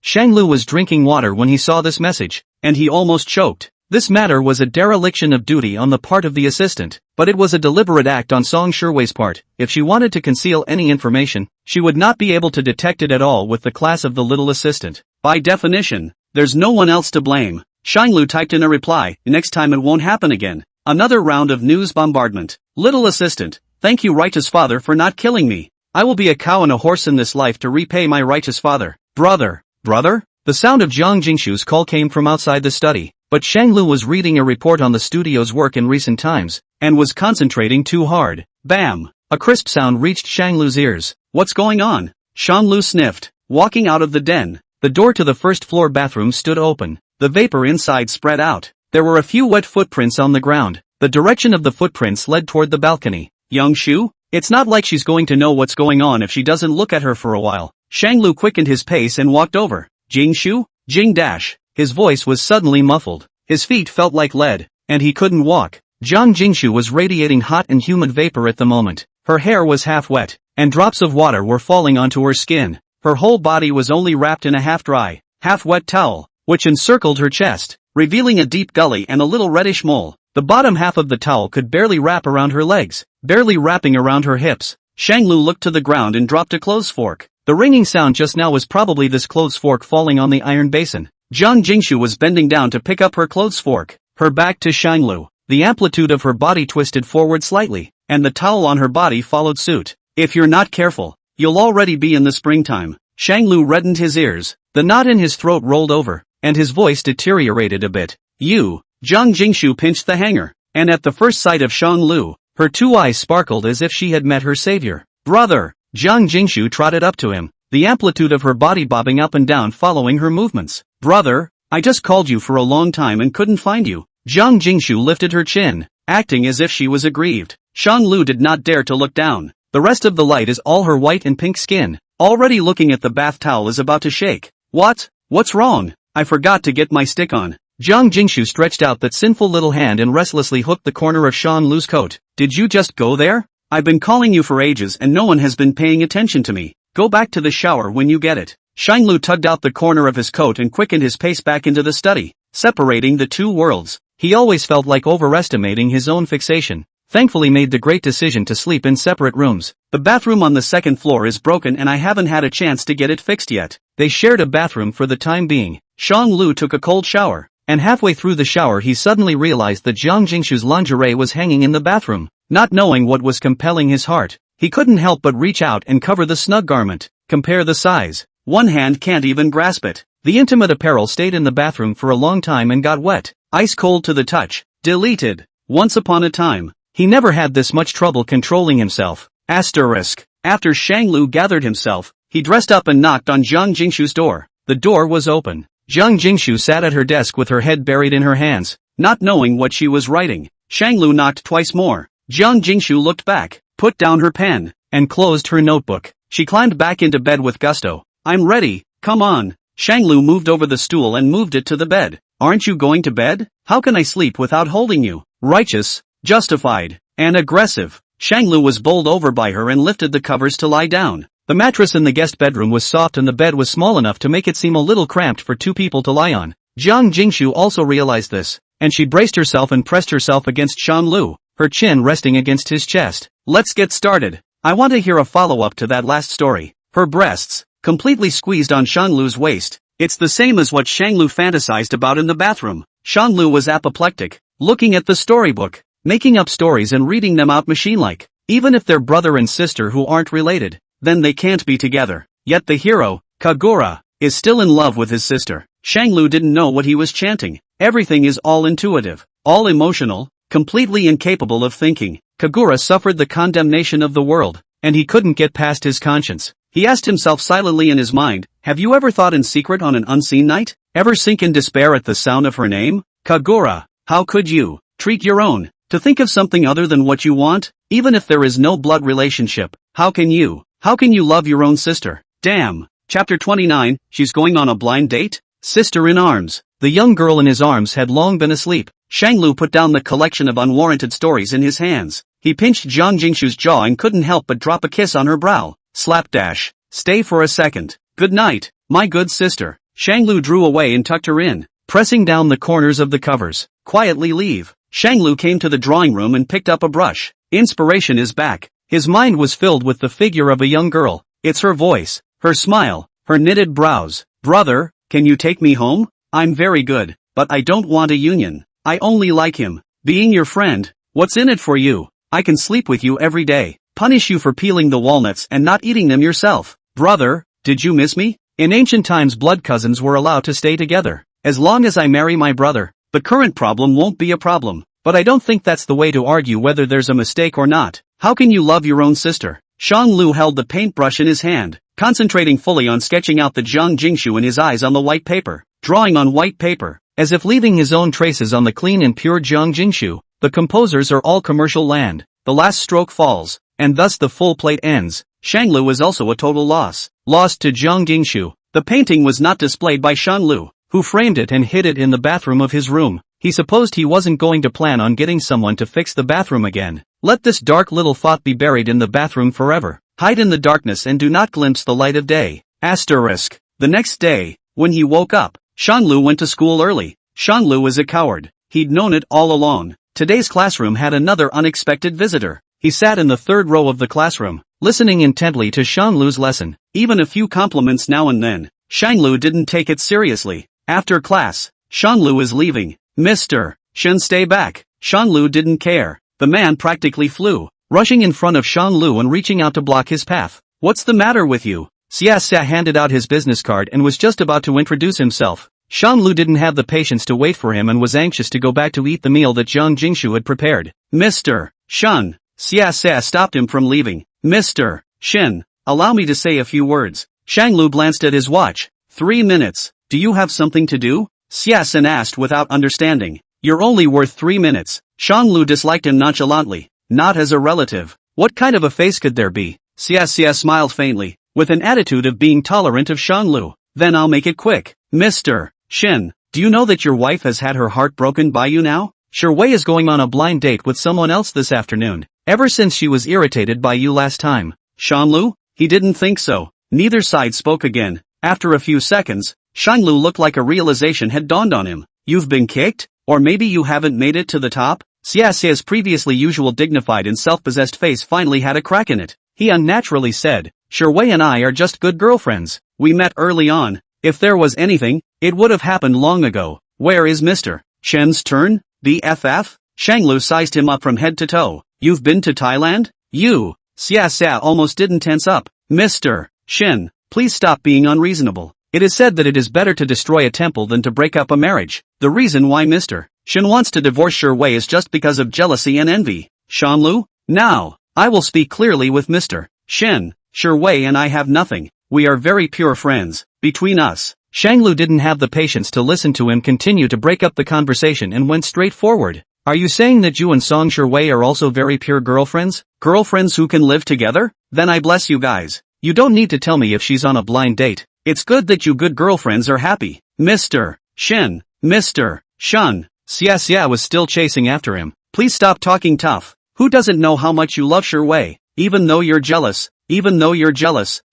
Shang Lu was drinking water when he saw this message, and he almost choked. This matter was a dereliction of duty on the part of the assistant, but it was a deliberate act on Song Shiwei's part. If she wanted to conceal any information, she would not be able to detect it at all with the class of the little assistant. By definition, there's no one else to blame. Shang Lu typed in a reply, "Next time it won't happen again." Another round of news bombardment. "Little assistant, thank you righteous father for not killing me. I will be a cow and a horse in this life to repay my righteous father." Brother? The sound of Jiang Jingshu's call came from outside the study, but Shang Lu was reading a report on the studio's work in recent times, and was concentrating too hard. Bam! A crisp sound reached Shang Lu's ears. "What's going on?" Shang Lu sniffed. Walking out of the den, the door to the first-floor bathroom stood open. The vapor inside spread out. There were a few wet footprints on the ground. The direction of the footprints led toward the balcony. "Young Shu? It's not like she's going to know what's going on if she doesn't look at her for a while." Shang Lu quickened his pace and walked over. "Jingshu? Jing dash." His voice was suddenly muffled. His feet felt like lead, and he couldn't walk. Jiang Jingshu was radiating hot and humid vapor at the moment. Her hair was half wet, and drops of water were falling onto her skin. Her whole body was only wrapped in a half-dry, half-wet towel, which encircled her chest, revealing a deep gully and a little reddish mole. The bottom half of the towel could barely wrap around her legs, barely wrapping around her hips. Shang Lu looked to the ground and dropped a clothes fork. The ringing sound just now was probably this clothes fork falling on the iron basin. Jiang Jingshu was bending down to pick up her clothes fork, her back to Shang Lu. The amplitude of her body twisted forward slightly, and the towel on her body followed suit. "If you're not careful, you'll already be in the springtime." Shang Lu reddened his ears. The knot in his throat rolled over, and his voice deteriorated a bit. "You." Jiang Jingshu pinched the hanger, and at the first sight of Shang Lu, her 2 eyes sparkled as if she had met her savior. "Brother!" Jiang Jingshu trotted up to him, the amplitude of her body bobbing up and down following her movements. "Brother, I just called you for a long time and couldn't find you." Jiang Jingshu lifted her chin, acting as if she was aggrieved. Shang Lu did not dare to look down. The rest of the light is all her white and pink skin. Already looking at the bath towel is about to shake. What's wrong? I forgot to get my stick on." Jiang Jingshu stretched out that sinful little hand and restlessly hooked the corner of Shang Lu's coat. "Did you just go there? I've been calling you for ages and no one has been paying attention to me. Go back to the shower when you get it." Shang Lu tugged out the corner of his coat and quickened his pace back into the study, separating the two worlds. He always felt like overestimating his own fixation. Thankfully made the great decision to sleep in separate rooms. "The bathroom on the second floor is broken and I haven't had a chance to get it fixed yet." They shared a bathroom for the time being. Shang Lu took a cold shower, and halfway through the shower he suddenly realized that Jiang Jingshu's lingerie was hanging in the bathroom. Not knowing what was compelling his heart, he couldn't help but reach out and cover the snug garment. Compare the size. One hand can't even grasp it. The intimate apparel stayed in the bathroom for a long time and got wet. Ice cold to the touch. Deleted. Once upon a time, he never had this much trouble controlling himself. Asterisk. After Shanglu gathered himself, he dressed up and knocked on Jiang Jingshu's door. The door was open. Jiang Jingshu sat at her desk with her head buried in her hands, not knowing what she was writing. Shanglu knocked twice more. Jiang Jingshu looked back, put down her pen, and closed her notebook. She climbed back into bed with gusto. I'm ready, come on. Shanglu moved over the stool and moved it to the bed. Aren't you going to bed? How can I sleep without holding you? Righteous, justified, and aggressive. Shanglu was bowled over by her and lifted the covers to lie down. The mattress in the guest bedroom was soft and the bed was small enough to make it seem a little cramped for two people to lie on. Jiang Jingshu also realized this, and she braced herself and pressed herself against Shanlu, her chin resting against his chest. Let's get started. I want to hear a follow-up to that last story. Her breasts, completely squeezed on Shanlu's waist. It's the same as what Shanglu fantasized about in the bathroom. Shanlu was apoplectic, looking at the storybook, making up stories and reading them out machine-like. Even if they're brother and sister who aren't related, then they can't be together. Yet the hero, Kagura, is still in love with his sister. Shanglu didn't know what he was chanting. Everything is all intuitive, all emotional, completely incapable of thinking. Kagura suffered the condemnation of the world, and he couldn't get past his conscience. He asked himself silently in his mind, have you ever thought in secret on an unseen night? Ever sink in despair at the sound of her name? Kagura, how could you treat your own, to think of something other than what you want? Even if there is no blood relationship, how can you love your own sister? Damn. Chapter 29, she's going on a blind date? Sister in arms. The young girl in his arms had long been asleep. Shanglu put down the collection of unwarranted stories in his hands. He pinched Jiang Jingshu's jaw and couldn't help but drop a kiss on her brow. Slapdash. Stay for a second. Good night, my good sister. Shanglu drew away and tucked her in, pressing down the corners of the covers. Quietly leave. Shanglu came to the drawing room and picked up a brush. Inspiration is back. His mind was filled with the figure of a young girl. It's her voice, her smile, her knitted brows. Brother, can you take me home? I'm very good, but I don't want a union. I only like him. Being your friend, what's in it for you? I can sleep with you every day. Punish you for peeling the walnuts and not eating them yourself. Brother, did you miss me? In ancient times blood cousins were allowed to stay together. As long as I marry my brother, the current problem won't be a problem. But I don't think that's the way to argue whether there's a mistake or not. How can you love your own sister? Shanglu held the paintbrush in his hand, concentrating fully on sketching out the Jiang Jingshu in his eyes on the white paper. Drawing on white paper, as if leaving his own traces on the clean and pure Jiang Jingshu. The composers are all commercial land. The last stroke falls, and thus the full plate ends. Shanglu was also a total loss. Lost to Jiang Jingshu. The painting was not displayed by Shanglu, who framed it and hid it in the bathroom of his room. He supposed he wasn't going to plan on getting someone to fix the bathroom again. Let this dark little thought be buried in the bathroom forever. Hide in the darkness and do not glimpse the light of day. Asterisk. The next day, when he woke up, Shanglu went to school early. Shanglu is a coward. He'd known it all along. Today's classroom had another unexpected visitor. He sat in the third row of the classroom, listening intently to Shanglu's lesson. Even a few compliments now and then. Shanglu didn't take it seriously. After class, Shanglu is leaving. Mr. Shen, stay back. Shanglu didn't care. The man practically flew, rushing in front of Shanglu and reaching out to block his path. What's the matter with you? Xia handed out his business card and was just about to introduce himself. Shanglu didn't have the patience to wait for him and was anxious to go back to eat the meal that Jiang Jingshu had prepared. Mr. Shen. Xia stopped him from leaving. Mr. Shen, allow me to say a few words. Shanglu glanced at his watch. 3 minutes. Do you have something to do? Xia asked without understanding. You're only worth 3 minutes. Shanglu disliked him nonchalantly. Not as a relative. What kind of a face could there be? Xia smiled faintly, with an attitude of being tolerant of Shanglu. Then I'll make it quick. Mr. Shen, do you know that your wife has had her heart broken by you now? Wei is going on a blind date with someone else this afternoon, ever since she was irritated by you last time. Shanglu? He didn't think so. Neither side spoke again. After a few seconds, Shanglu looked like a realization had dawned on him. You've been kicked? Or maybe you haven't made it to the top? Xia's previously usual dignified and self-possessed face finally had a crack in it. He unnaturally said, Wei and I are just good girlfriends. We met early on. If there was anything, it would have happened long ago. Where is Mr. Shen's turn? BFF? Shanglu sized him up from head to toe. You've been to Thailand? You. Xia almost didn't tense up. Mr. Shen, please stop being unreasonable. It is said that it is better to destroy a temple than to break up a marriage. The reason why Mr. Shen wants to divorce Shi Wei is just because of jealousy and envy. Shanlu? Now, I will speak clearly with Mr. Shen. Shi Wei and I have nothing. We are very pure friends. Between us. Shanglu didn't have the patience to listen to him continue to break up the conversation and went straight forward. Are you saying that you and Song Shi Wei are also very pure girlfriends? Girlfriends who can live together? Then I bless you guys. You don't need to tell me if she's on a blind date. It's good that you good girlfriends are happy. Mr. Shen. Mr. Shun. Xia was still chasing after him. Please stop talking tough. Who doesn't know how much you love Shi Wei? Even though you're jealous,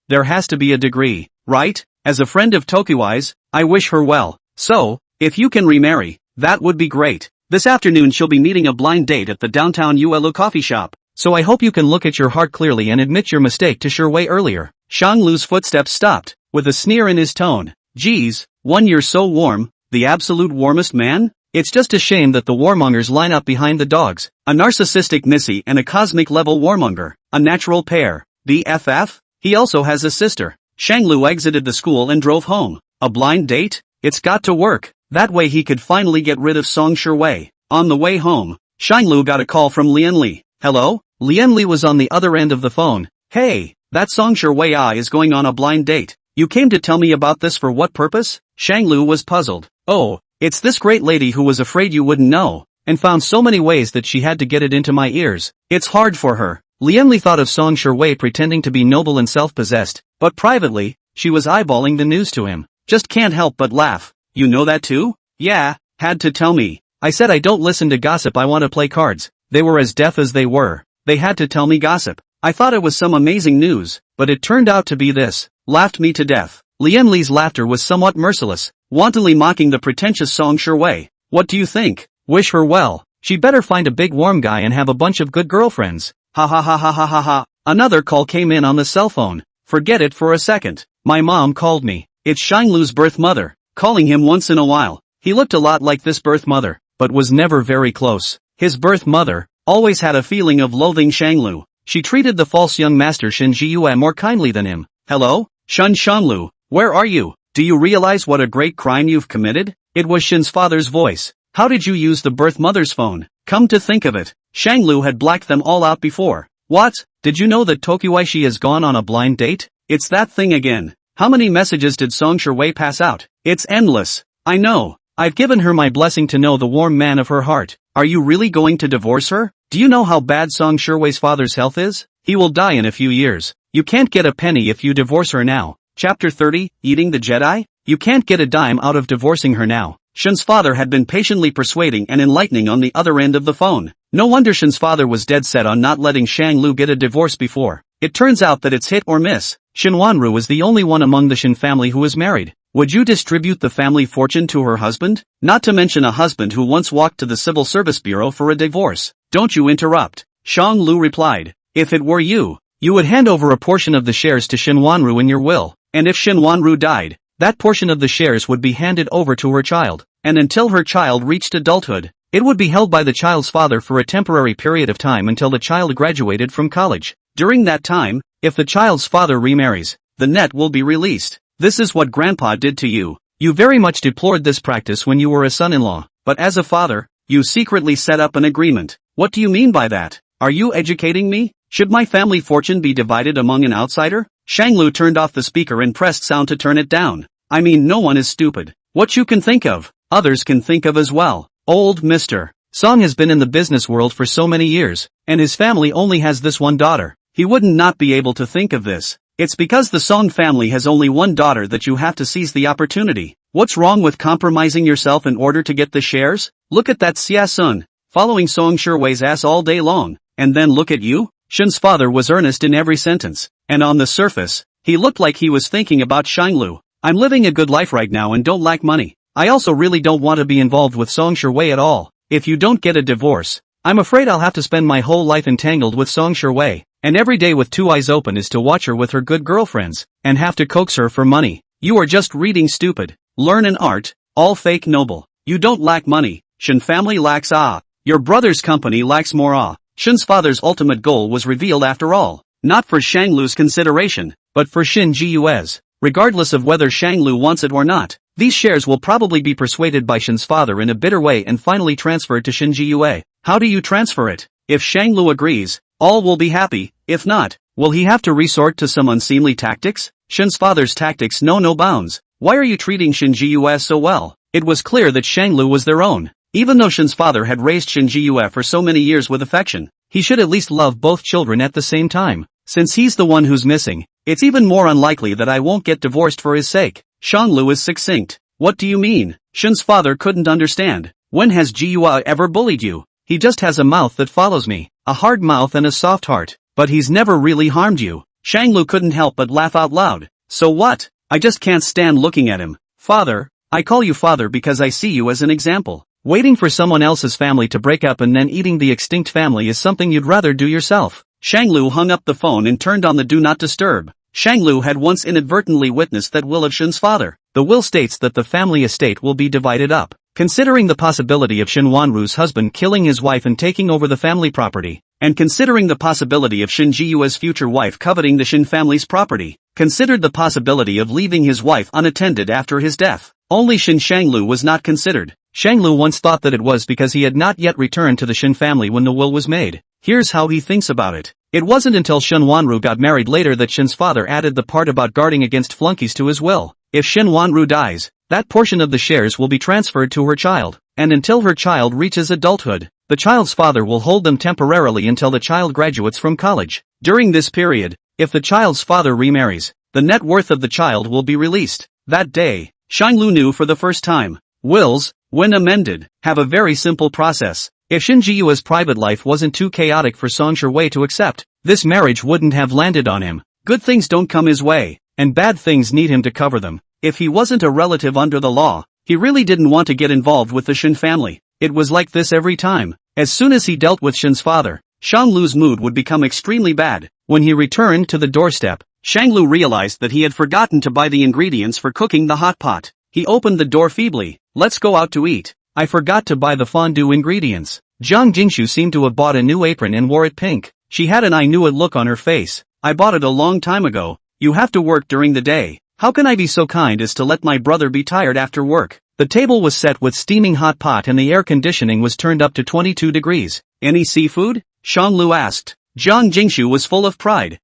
there has to be a degree, right? As a friend of Tokui's, I wish her well. So, if you can remarry, that would be great. This afternoon she'll be meeting a blind date at the downtown Uelu coffee shop. So I hope you can look at your heart clearly and admit your mistake to Shi Wei earlier. Shanglu's footsteps stopped, with a sneer in his tone. Geez, you're so warm, the absolute warmest man? It's just a shame that the warmongers line up behind the dogs. A narcissistic Missy and a cosmic-level warmonger. A natural pair. BFF? He also has a sister. Shanglu exited the school and drove home. A blind date? It's got to work. That way he could finally get rid of Song Shi Wei. On the way home, Shanglu got a call from Lian Li. Hello? Lian Li was on the other end of the phone. Hey, that Song Shi Wei is going on a blind date. You came to tell me about this for what purpose? Shanglu was puzzled. Oh, it's this great lady who was afraid you wouldn't know, and found so many ways that she had to get it into my ears. It's hard for her. Lian Li thought of Song Shi Wei pretending to be noble and self-possessed, but privately, she was eyeballing the news to him. Just can't help but laugh. You know that too? Yeah, had to tell me. I said I don't listen to gossip, I want to play cards. They were as deaf as they were. They had to tell me gossip. I thought it was some amazing news, but it turned out to be this. Laughed me to death. Lian Li's laughter was somewhat merciless, wantonly mocking the pretentious Song Shi Wei. What do you think? Wish her well. She better find a big warm guy and have a bunch of good girlfriends. Ha ha ha ha ha ha ha. Another call came in on the cell phone. Forget it for a second. My mom called me. It's Shanglu's birth mother, calling him once in a while. He looked a lot like this birth mother, but was never very close. His birth mother always had a feeling of loathing Shanglu. She treated the false young master Shen Jiyue more kindly than him. Hello? Shanglu, where are you? Do you realize what a great crime you've committed? It was Shen's father's voice. How did you use the birth mother's phone? Come to think of it, Shanglu had blacked them all out before. What? Did you know that Tokuishi has gone on a blind date? It's that thing again. How many messages did Song Shi Wei pass out? It's endless. I know. I've given her my blessing to know the warm man of her heart. Are you really going to divorce her? Do you know how bad Song Shi Wei's father's health is? He will die in a few years. You can't get a penny if you divorce her now. Chapter 30, Eating the Jedi? You can't get a dime out of divorcing her now. Shen's father had been patiently persuading and enlightening on the other end of the phone. No wonder Shen's father was dead set on not letting Shanglu get a divorce before. It turns out that it's hit or miss. Shen Wanru was the only one among the Shen family who was married. Would you distribute the family fortune to her husband? Not to mention a husband who once walked to the Civil Service Bureau for a divorce. Don't you interrupt. Shang Lu replied. If it were you, you would hand over a portion of the shares to Shen Wanru in your will, and if Shen Wanru died, that portion of the shares would be handed over to her child, and until her child reached adulthood, it would be held by the child's father for a temporary period of time until the child graduated from college. During that time, if the child's father remarries, the net will be released. This is what grandpa did to you. You very much deplored this practice when you were a son-in-law, but as a father, you secretly set up an agreement. What do you mean by that? Are you educating me? Should my family fortune be divided among an outsider? Shanglu turned off the speaker and pressed sound to turn it down. I mean, no one is stupid. What you can think of, others can think of as well. Old Mr. Song has been in the business world for so many years, and his family only has this one daughter. He wouldn't not be able to think of this. It's because the Song family has only one daughter that you have to seize the opportunity. What's wrong with compromising yourself in order to get the shares? Look at that Xia Sun, following Song Shiwei's ass all day long, and then look at you? Shen's father was earnest in every sentence, and on the surface, he looked like he was thinking about Shanglu. I'm living a good life right now and don't lack money. I also really don't want to be involved with Song Shiwei at all. If you don't get a divorce, I'm afraid I'll have to spend my whole life entangled with Song Shiwei, and every day with two eyes open is to watch her with her good girlfriends, and have to coax her for money. You are just reading stupid. Learn an art, all fake noble. You don't lack money, Shen family lacks ah. Your brother's company lacks more ah. Shen's father's ultimate goal was revealed after all, not for Shanglu's consideration, but for Shin Jiu's. Regardless of whether Shanglu wants it or not, these shares will probably be persuaded by Shen's father in a bitter way and finally transferred to Shin Jiu. How do you transfer it? If Shanglu agrees, all will be happy. If not, will he have to resort to some unseemly tactics? Shen's father's tactics know no bounds. Why are you treating Shin Jiu so well? It was clear that Shanglu was their own. Even though Shen's father had raised Shin Jiu for so many years with affection, he should at least love both children at the same time. Since he's the one who's missing, it's even more unlikely that I won't get divorced for his sake. Shanglu is succinct. What do you mean? Shen's father couldn't understand. When has Jiu ever bullied you? He just has a mouth that follows me, a hard mouth and a soft heart, but he's never really harmed you. Shanglu couldn't help but laugh out loud. So what? I just can't stand looking at him. Father, I call you father because I see you as an example. Waiting for someone else's family to break up and then eating the extinct family is something you'd rather do yourself. Shanglu hung up the phone and turned on the do not disturb. Shanglu had once inadvertently witnessed that will of Shen's father. The will states that the family estate will be divided up. Considering the possibility of Shin Wanru's husband killing his wife and taking over the family property, and considering the possibility of Shin Jiu's future wife coveting the Shin family's property, considered the possibility of leaving his wife unattended after his death, only Shin Shanglu was not considered. Shanglu once thought that it was because he had not yet returned to the Shin family when the will was made. Here's how he thinks about it. It wasn't until Shin Wanru got married later that Shin's father added the part about guarding against flunkies to his will. If Shin Wanru dies, that portion of the shares will be transferred to her child, and until her child reaches adulthood, the child's father will hold them temporarily until the child graduates from college. During this period, if the child's father remarries, the net worth of the child will be released. That day, Shanglu knew for the first time. Wills, when amended, have a very simple process. If Shin Jiu's private life wasn't too chaotic for Song Shiwei to accept, this marriage wouldn't have landed on him. Good things don't come his way, and bad things need him to cover them. If he wasn't a relative under the law, he really didn't want to get involved with the Shin family. It was like this every time. As soon as he dealt with Shin's father, Shanglu's mood would become extremely bad. When he returned to the doorstep, Shanglu realized that he had forgotten to buy the ingredients for cooking the hot pot. He opened the door feebly. Let's go out to eat. I forgot to buy the fondue ingredients. Jiang Jingshu seemed to have bought a new apron and wore it pink. She had an I knew it look on her face. I bought it a long time ago. You have to work during the day. How can I be so kind as to let my brother be tired after work? The table was set with steaming hot pot and the air conditioning was turned up to 22 degrees. Any seafood? Shanglu asked. Jiang Jingshu was full of pride.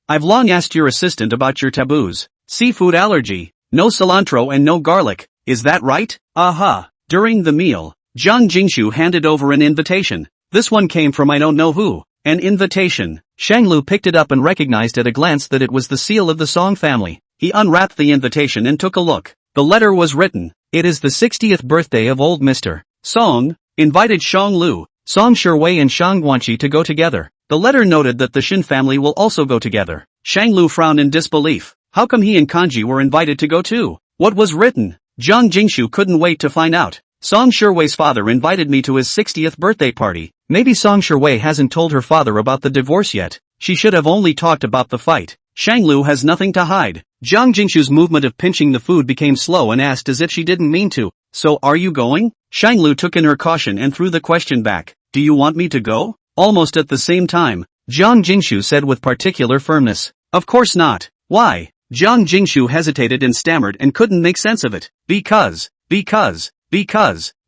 I've long asked your assistant about your taboos. Seafood allergy. No cilantro and no garlic. Is that right? Aha. During the meal, Jiang Jingshu handed over an invitation. This one came from I don't know who. An invitation. Shanglu picked it up and recognized at a glance that it was the seal of the Song family. He unwrapped the invitation and took a look. The letter was written. It is the 60th birthday of old Mr. Song, invited Shanglu, Song Shiwei and Shang Guanqi to go together. The letter noted that the Shin family will also go together. Shanglu frowned in disbelief. How come he and Kanji were invited to go too? What was written? Jiang Jingshu couldn't wait to find out. Song Shiwei's father invited me to his 60th birthday party. Maybe Song Shiwei hasn't told her father about the divorce yet. She should have only talked about the fight. Shanglu has nothing to hide. Jiang Jingshu's movement of pinching the food became slow and asked as if she didn't mean to. So are you going? Shanglu took in her caution and threw the question back. Do you want me to go? Almost at the same time, Jiang Jingshu said with particular firmness. Of course not. Why? Jiang Jingshu hesitated and stammered and couldn't make sense of it. Because.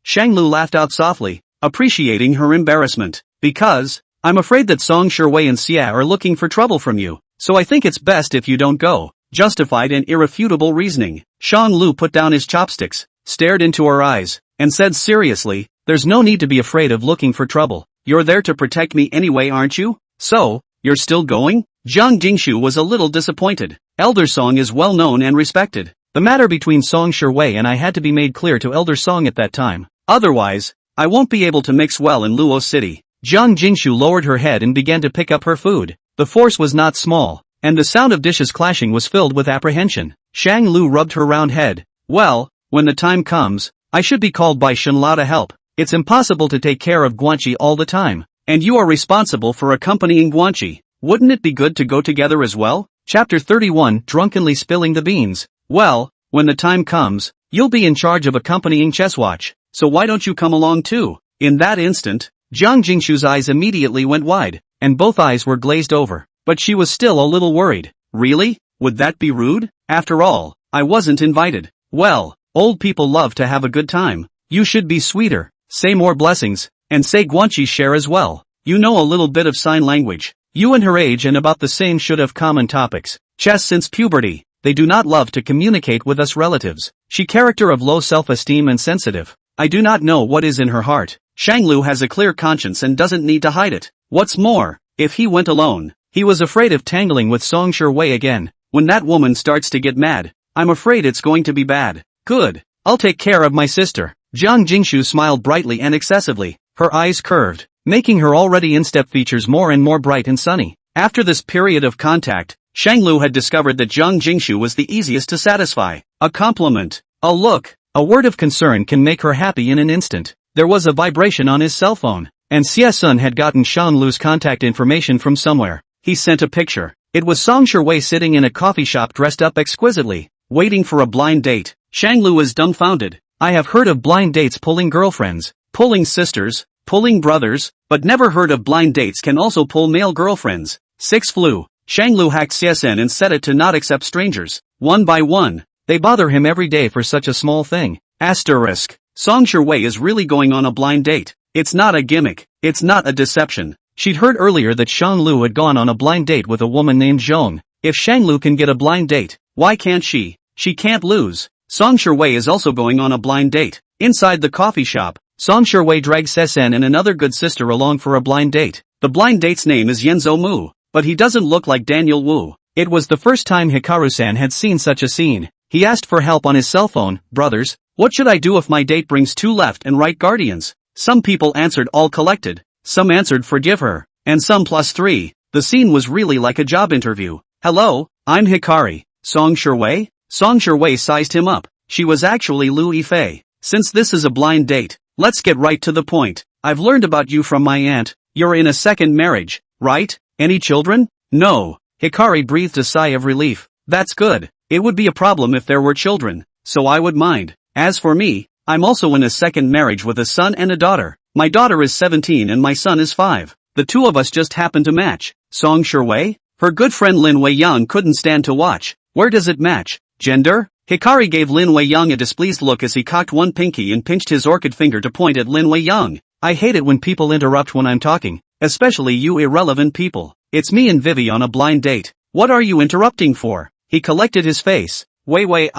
Shanglu laughed out softly, appreciating her embarrassment. Because, I'm afraid that Song Shiwei and Xia are looking for trouble from you, so I think it's best if you don't go. Justified and irrefutable reasoning. Shanglu put down his chopsticks, stared into her eyes, and said seriously, there's no need to be afraid of looking for trouble. You're there to protect me anyway, aren't you? So, you're still going? Jiang Jingshu was a little disappointed. Elder Song is well known and respected. The matter between Song Shiwei and I had to be made clear to Elder Song at that time. Otherwise, I won't be able to mix well in Luo City. Jiang Jingshu lowered her head and began to pick up her food. The force was not small, and the sound of dishes clashing was filled with apprehension. Shang Lu rubbed her round head. Well, when the time comes, I should be called by Shenlao to help. It's impossible to take care of Guanqi all the time, and you are responsible for accompanying Guanqi. Wouldn't it be good to go together as well? Chapter 31, Drunkenly Spilling the Beans. Well, when the time comes, You'll be in charge of accompanying Chesswatch, so why don't you come along too? In that instant, Jiang Jingshu's eyes immediately went wide, and both eyes were glazed over. But she was still a little worried. Really? Would that be rude? After all, I wasn't invited. Well, old people love to have a good time. You should be sweeter, say more blessings, and say Guanxi's share as well. You know a little bit of sign language. You and her age and about the same should have common topics. Chess since puberty. They do not love to communicate with us relatives. She character of low self-esteem and sensitive. I do not know what is in her heart. Shanglu has a clear conscience and doesn't need to hide it. What's more, if he went alone, he was afraid of tangling with Song Shui again. When that woman starts to get mad, I'm afraid it's going to be bad. Good. I'll take care of my sister. Jiang Jingshu smiled brightly and excessively, her eyes curved, making her already in-step features more and more bright and sunny. After this period of contact, Shanglu had discovered that Jiang Jingshu was the easiest to satisfy. A compliment, a look, a word of concern can make her happy in an instant. There was a vibration on his cell phone, and Xie Sun had gotten Shanglu's contact information from somewhere. He sent a picture. It was Song Shui sitting in a coffee shop dressed up exquisitely, waiting for a blind date. Shanglu was dumbfounded. I have heard of blind dates pulling girlfriends, pulling sisters, pulling brothers, but never heard of blind dates can also pull male girlfriends. 6 flew. Shanglu hacked CSN and set it to not accept strangers. One by one. They bother him every day for such a small thing. Asterisk. Song Shui is really going on a blind date. It's not a gimmick. It's not a deception. She'd heard earlier that Shanglu had gone on a blind date with a woman named Zhong. If Shanglu can get a blind date, why can't she? She can't lose. Song Shui is also going on a blind date. Inside the coffee shop, Song Shui drags Sesen and another good sister along for a blind date. The blind date's name is Yenzo Mu, but he doesn't look like Daniel Wu. It was the first time Hikaru-san had seen such a scene. He asked for help on his cell phone. Brothers, what should I do if my date brings 2 left and right guardians? Some people answered all collected. Some answered forgive her, and some +3. The scene was really like a job interview. Hello, I'm Hikari. Song Shui? Song Shui sized him up. She was actually Lu Yifei. Since this is a blind date, let's get right to the point. I've learned about you from my aunt. You're in a second marriage, right? Any children? No. Hikari breathed a sigh of relief. That's good. It would be a problem if there were children, so I would mind. As for me, I'm also in a second marriage with a son and a daughter. My daughter is 17 and my son is 5. The two of us just happen to match. Song Shui? Her good friend Lin Wei-yang couldn't stand to watch. Where does it match? Gender? Hikari gave Lin Wei-yang a displeased look as he cocked one pinky and pinched his orchid finger to point at Lin Wei-yang. I hate it when people interrupt when I'm talking, especially you irrelevant people. It's me and Vivi on a blind date. What are you interrupting for? He collected his face. Wei,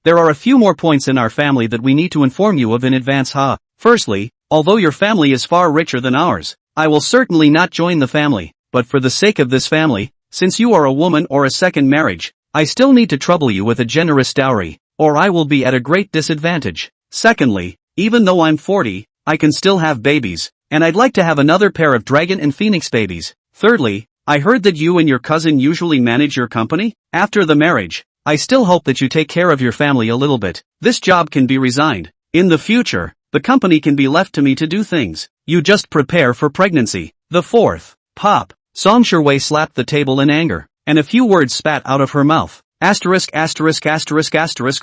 there are a few more points in our family that we need to inform you of in advance. Firstly, although your family is far richer than ours, I will certainly not join the family, but for the sake of this family, since you are a woman or a second marriage, I still need to trouble you with a generous dowry, or I will be at a great disadvantage. Secondly, even though I'm 40, I can still have babies, and I'd like to have another pair of dragon and phoenix babies. Thirdly, I heard that you and your cousin usually manage your company. After the marriage, I still hope that you take care of your family a little bit. This job can be resigned. In the future, the company can be left to me to do things. You just prepare for pregnancy. The fourth. Pop. Song Shui slapped the table in anger, and a few words spat out of her mouth. Asterisk.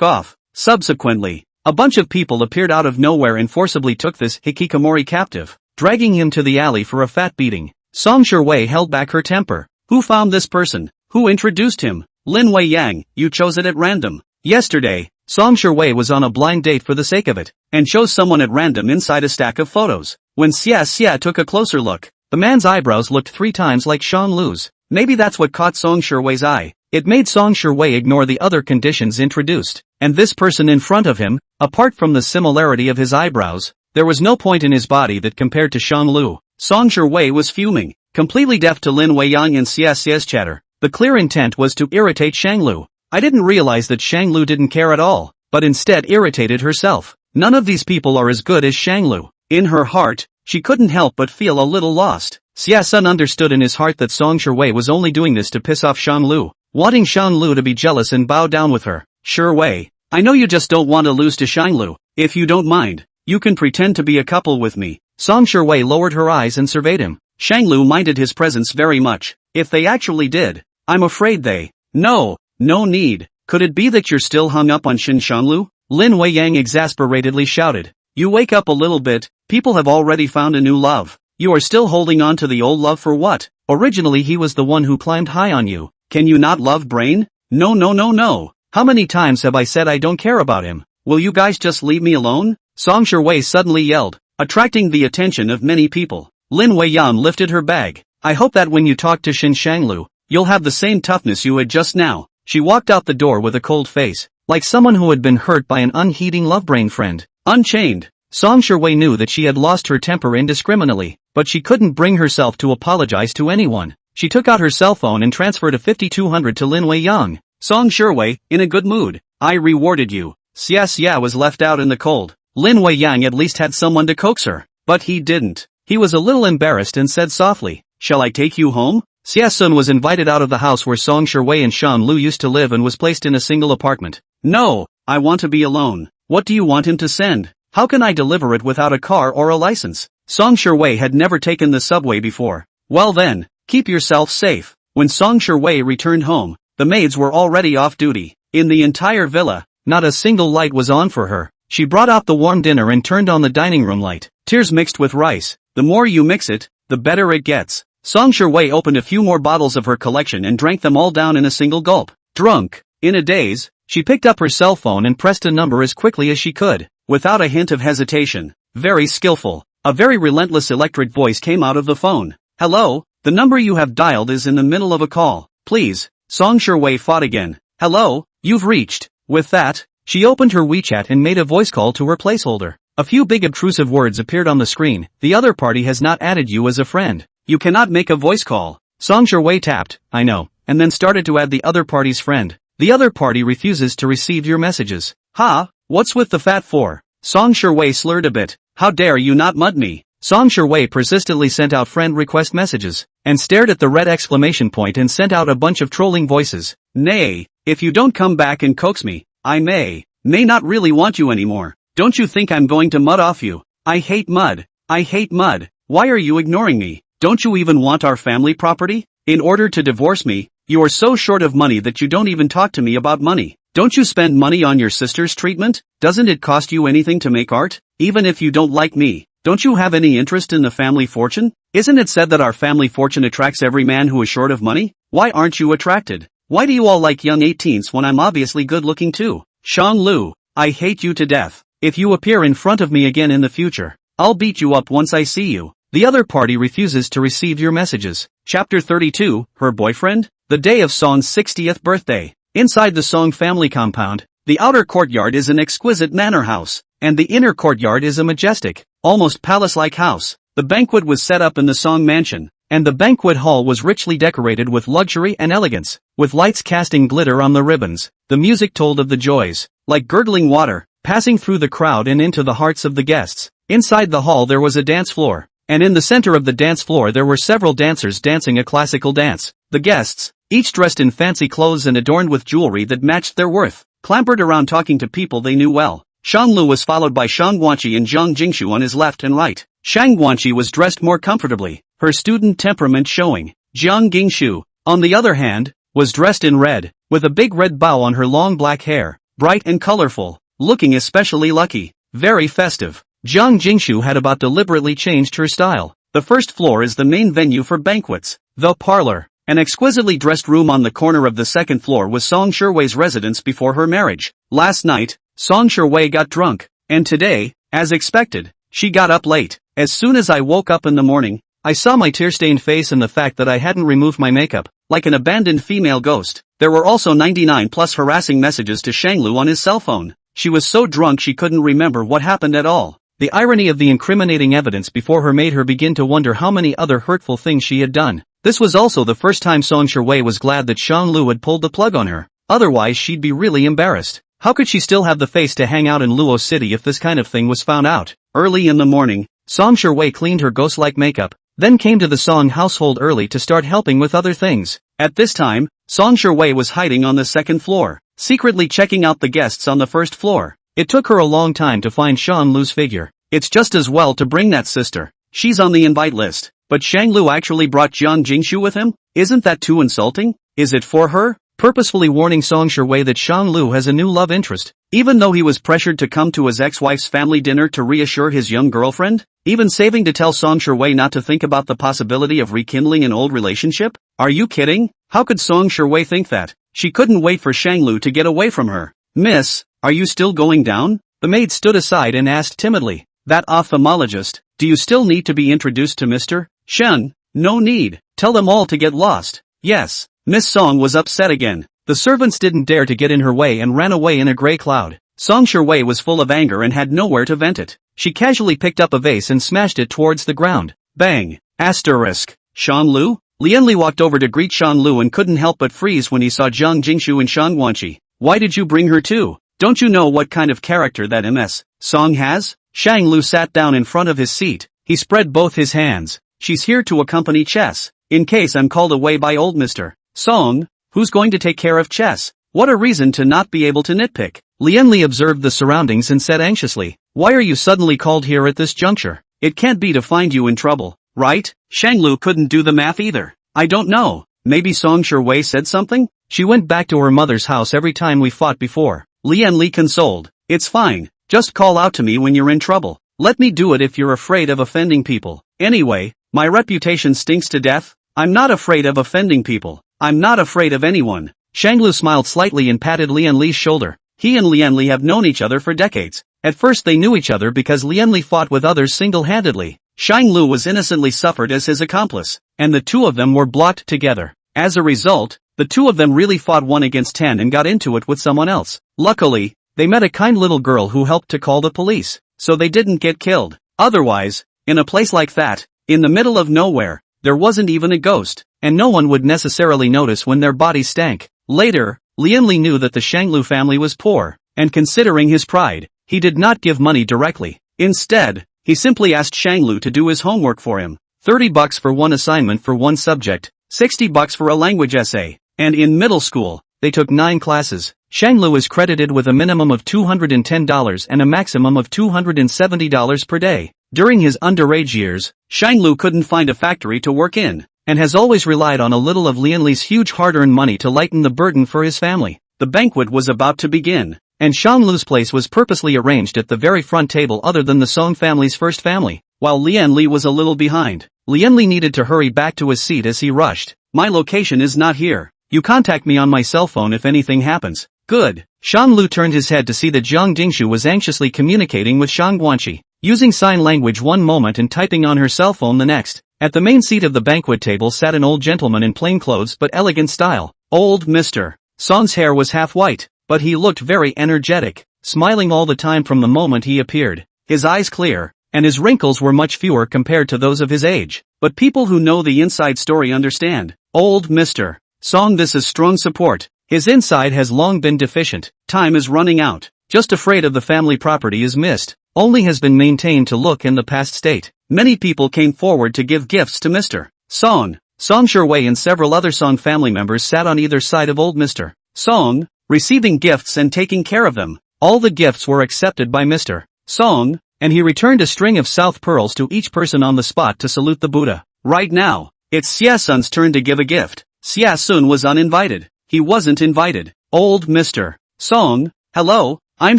Off. Subsequently, a bunch of people appeared out of nowhere and forcibly took this hikikomori captive, dragging him to the alley for a fat beating. Song Shui held back her temper. Who found this person? Who introduced him? Lin Wei-yang, you chose it at random. Yesterday, Song Shui was on a blind date for the sake of it, and chose someone at random inside a stack of photos. When Xia took a closer look, the man's eyebrows looked 3 times like Shang Lu's. Maybe that's what caught Song Shui's eye. It made Song Shui ignore the other conditions introduced, and this person in front of him, apart from the similarity of his eyebrows, there was no point in his body that compared to Shang Lu. Song Shui was fuming, completely deaf to Lin Wei-yang and Xia's chatter. The clear intent was to irritate Shanglu. I didn't realize that Shanglu didn't care at all, but instead irritated herself. None of these people are as good as Shanglu. In her heart, she couldn't help but feel a little lost. Xia understood in his heart that Song Shui was only doing this to piss off Shanglu, wanting Shanglu to be jealous and bow down with her. Shui, I know you just don't want to lose to Shanglu. If you don't mind, you can pretend to be a couple with me. Song Shui lowered her eyes and surveyed him. Shanglu minded his presence very much. If they actually did, I'm afraid they... No need. Could it be that you're still hung up on Shin Shanglu? Lin Wei-yang exasperatedly shouted. You wake up a little bit, people have already found a new love. You are still holding on to the old love for what? Originally he was the one who climbed high on you. Can you not love Brain? No no no no. How many times have I said I don't care about him? Will you guys just leave me alone? Song Shiwei suddenly yelled, attracting the attention of many people. Lin Wei-yan lifted her bag. I hope that when you talk to Xin Shanglu, you'll have the same toughness you had just now. She walked out the door with a cold face, like someone who had been hurt by an unheeding love-brain friend. Unchained, Song Shiwei knew that she had lost her temper indiscriminately, but she couldn't bring herself to apologize to anyone. She took out her cell phone and transferred a 5200 to Lin Wei-yang. Song Shiwei, in a good mood. I rewarded you. Xia was left out in the cold. Lin Wei-yang at least had someone to coax her, but he didn't. He was a little embarrassed and said softly, shall I take you home? Xia was invited out of the house where Song Shiwei and Shan Lu used to live and was placed in a single apartment. No, I want to be alone. What do you want him to send? How can I deliver it without a car or a license? Song Shiwei had never taken the subway before. Well then, keep yourself safe. When Song Shiwei returned home, the maids were already off duty. In the entire villa, not a single light was on for her. She brought out the warm dinner and turned on the dining room light. Tears mixed with rice. The more you mix it, the better it gets. Song Shiwei opened a few more bottles of her collection and drank them all down in a single gulp. Drunk, in a daze, she picked up her cell phone and pressed a number as quickly as she could, without a hint of hesitation. Very skillful. A very relentless electric voice came out of the phone. Hello, the number you have dialed is in the middle of a call. Please. Song Shiwei fought again. Hello, you've reached. With that, she opened her WeChat and made a voice call to her placeholder. A few big obtrusive words appeared on the screen. The other party has not added you as a friend. You cannot make a voice call. Song Shiwei tapped, I know, and then started to add the other party's friend. The other party refuses to receive your messages. Ha, what's with the fat for? Song Shiwei slurred a bit. How dare you not mud me? Song Shiwei persistently sent out friend request messages, and stared at the red exclamation point and sent out a bunch of trolling voices. Nay, if you don't come back and coax me, I may not really want you anymore. Don't you think I'm going to mud off you? I hate mud. I hate mud. Why are you ignoring me? Don't you even want our family property? In order to divorce me, you are so short of money that you don't even talk to me about money. Don't you spend money on your sister's treatment? Doesn't it cost you anything to make art? Even if you don't like me, don't you have any interest in the family fortune? Isn't it said that our family fortune attracts every man who is short of money? Why aren't you attracted? Why do you all like young 18s when I'm obviously good looking too? Shang Lu, I hate you to death. If you appear in front of me again in the future, I'll beat you up once I see you. The other party refuses to receive your messages. Chapter 32, Her Boyfriend? The day of Song's 60th birthday. Inside the Song family compound, the outer courtyard is an exquisite manor house, and the inner courtyard is a majestic, almost palace-like house. The banquet was set up in the Song mansion, and the banquet hall was richly decorated with luxury and elegance, with lights casting glitter on the ribbons. The music told of the joys, like gurgling water, passing through the crowd and into the hearts of the guests. Inside the hall there was a dance floor, and in the center of the dance floor there were several dancers dancing a classical dance. The guests, each dressed in fancy clothes and adorned with jewelry that matched their worth, clambered around talking to people they knew well. Shang Lu was followed by Shang Guanqi and Zhang Jingshu on his left and right. Shang Guanqi was dressed more comfortably, her student temperament showing. Zhang Jingshu, on the other hand, was dressed in red, with a big red bow on her long black hair, bright and colorful, looking especially lucky, very festive. Zhang Jingshu had about deliberately changed her style. The first floor is the main venue for banquets. The parlor, an exquisitely dressed room on the corner of the second floor, was Song Shiwei's residence before her marriage. Last night, Song Shiwei got drunk, and today, as expected, she got up late. As soon as I woke up in the morning, I saw my tear-stained face and the fact that I hadn't removed my makeup, like an abandoned female ghost. There were also 99 plus harassing messages to Shanglu on his cell phone. She was so drunk she couldn't remember what happened at all. The irony of the incriminating evidence before her made her begin to wonder how many other hurtful things she had done. This was also the first time Song Shiwei was glad that Shanglu had pulled the plug on her. Otherwise she'd be really embarrassed. How could she still have the face to hang out in Luo City if this kind of thing was found out? Early in the morning, Song Shiwei cleaned her ghost-like makeup, then came to the Song household early to start helping with other things. At this time, Song Shiwei was hiding on the second floor, secretly checking out the guests on the first floor. It took her a long time to find Shan Lu's figure. It's just as well to bring that sister. She's on the invite list. But Shang Lu actually brought Jiang Jingshu with him? Isn't that too insulting? Is it for her? purposefully warning Song Shiwei that Shang Lu has a new love interest, even though he was pressured to come to his ex-wife's family dinner to reassure his young girlfriend, even saving to tell Song Shiwei not to think about the possibility of rekindling an old relationship? Are you kidding? How could Song Shiwei think that? She couldn't wait for Shang Lu to get away from her. Miss, are you still going down? The maid stood aside and asked timidly. That ophthalmologist, do you still need to be introduced to Mr. Shen? No need. Tell them all to get lost. Yes. Miss Song was upset again. The servants didn't dare to get in her way and ran away in a gray cloud. Song Shiwei was full of anger and had nowhere to vent it. She casually picked up a vase and smashed it towards the ground. Bang! Asterisk. Shan Lu? Lianli walked over to greet Shan Lu and couldn't help but freeze when he saw Zhang Jingshu and Shang Guanqi. Why did you bring her too? Don't you know what kind of character that Ms. Song has? Shang Lu sat down in front of his seat. He spread both his hands. She's here to accompany Chess. In case I'm called away by old Mr. Song, who's going to take care of Chess? What a reason to not be able to nitpick. Lianli observed the surroundings and said anxiously, why are you suddenly called here at this juncture? It can't be to find you in trouble, right? Shang Lu couldn't do the math either. I don't know. Maybe Song Shiwei said something? She went back to her mother's house every time we fought before. Lianli consoled. It's fine. Just call out to me when you're in trouble. Let me do it if you're afraid of offending people. Anyway, my reputation stinks to death. I'm not afraid of offending people. I'm not afraid of anyone. Shang Lu smiled slightly and patted Lianli's shoulder. He and Lianli have known each other for decades. At first they knew each other because Lianli fought with others single-handedly. Shang Lu was innocently suffered as his accomplice, and the two of them were blocked together. As a result, the two of them really fought 1 against 10 and got into it with someone else. Luckily, they met a kind little girl who helped to call the police, so they didn't get killed. Otherwise, in a place like that, in the middle of nowhere, there wasn't even a ghost, and no one would necessarily notice when their bodies stank. Later, Lianli knew that the Shanglu family was poor, and considering his pride, he did not give money directly. Instead, he simply asked Shanglu to do his homework for him. $30 for one assignment for one subject, $60 for a language essay, and in middle school, they took 9 classes. Shanglu is credited with a minimum of $210 and a maximum of $270 per day. During his underage years, Shanglu couldn't find a factory to work in, and has always relied on a little of Lianli's huge hard-earned money to lighten the burden for his family. The banquet was about to begin, and Shanglu's place was purposely arranged at the very front table other than the Song family's first family, while Lianli was a little behind. Lianli needed to hurry back to his seat as he rushed. My location is not here. You contact me on my cell phone if anything happens. Good. Shanglu turned his head to see that Zhang Jingshu was anxiously communicating with Shang Guanqi, using sign language one moment and typing on her cell phone the next. At the main seat of the banquet table sat an old gentleman in plain clothes but elegant style. Old Mr. Song's hair was half white, but he looked very energetic, smiling all the time from the moment he appeared. His eyes clear, and his wrinkles were much fewer compared to those of his age. But people who know the inside story understand. Old Mr. Song, this is strong support. His inside has long been deficient. Time is running out. Just afraid of the family property is missed. Only has been maintained to look in the past state. Many people came forward to give gifts to Mr. Song. Song Shiwei and several other Song family members sat on either side of old Mr. Song, receiving gifts and taking care of them. All the gifts were accepted by Mr. Song, and he returned a string of South pearls to each person on the spot to salute the Buddha. Right now, it's Xia Sun's turn to give a gift. Xia Sun was uninvited. He wasn't invited. Old Mr. Song, hello, I'm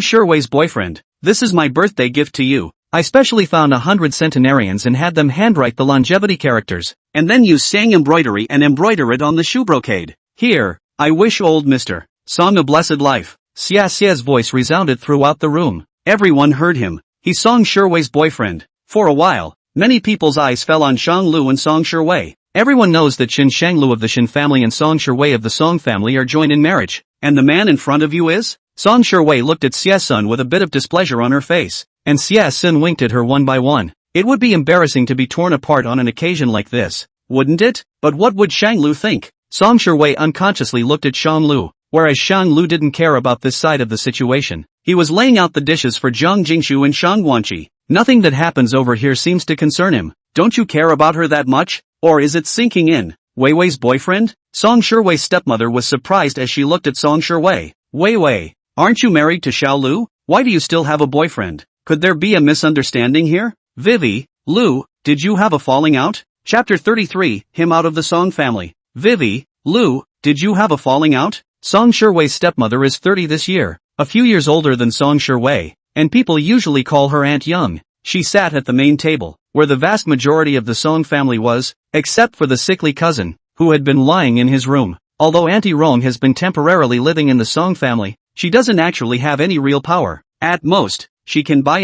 Shiwei's boyfriend. This is my birthday gift to you. I specially found 100 centenarians and had them handwrite the longevity characters, and then use sang embroidery and embroider it on the shoe brocade. Here, I wish old Mr. Song a blessed life. Xia Xia's voice resounded throughout the room. Everyone heard him. He's Song Shiwei's boyfriend. For a while, many people's eyes fell on Shang Lu and Song Shiwei. Everyone knows that Shin Shanglu of the Shin family and Song Shiwei of the Song family are joined in marriage. And the man in front of you is? Song Shiwei looked at Xia Sun with a bit of displeasure on her face, and Xia Sun winked at her one by one. It would be embarrassing to be torn apart on an occasion like this, wouldn't it? But what would Shang Lu think? Song Shiwei unconsciously looked at Shang Lu, whereas Shang Lu didn't care about this side of the situation. He was laying out the dishes for Zhang Jingshu and Shang Guanqi. Nothing that happens over here seems to concern him. Don't you care about her that much? Or is it sinking in? Wei Wei's boyfriend? Song Shiwei's stepmother was surprised as she looked at Song Shiwei. Wei Wei, aren't you married to Xiao Lu? Why do you still have a boyfriend? Could there be a misunderstanding here? Vivi, Lu, did you have a falling out? Chapter 33, Him out of the Song family. Vivi, Lu, did you have a falling out? Song Shiwei's stepmother is 30 this year, a few years older than Song Shiwei, and people usually call her Aunt Young. She sat at the main table, where the vast majority of the Song family was, except for the sickly cousin, who had been lying in his room. Although Auntie Rong has been temporarily living in the Song family, she doesn't actually have any real power. At most, she can buy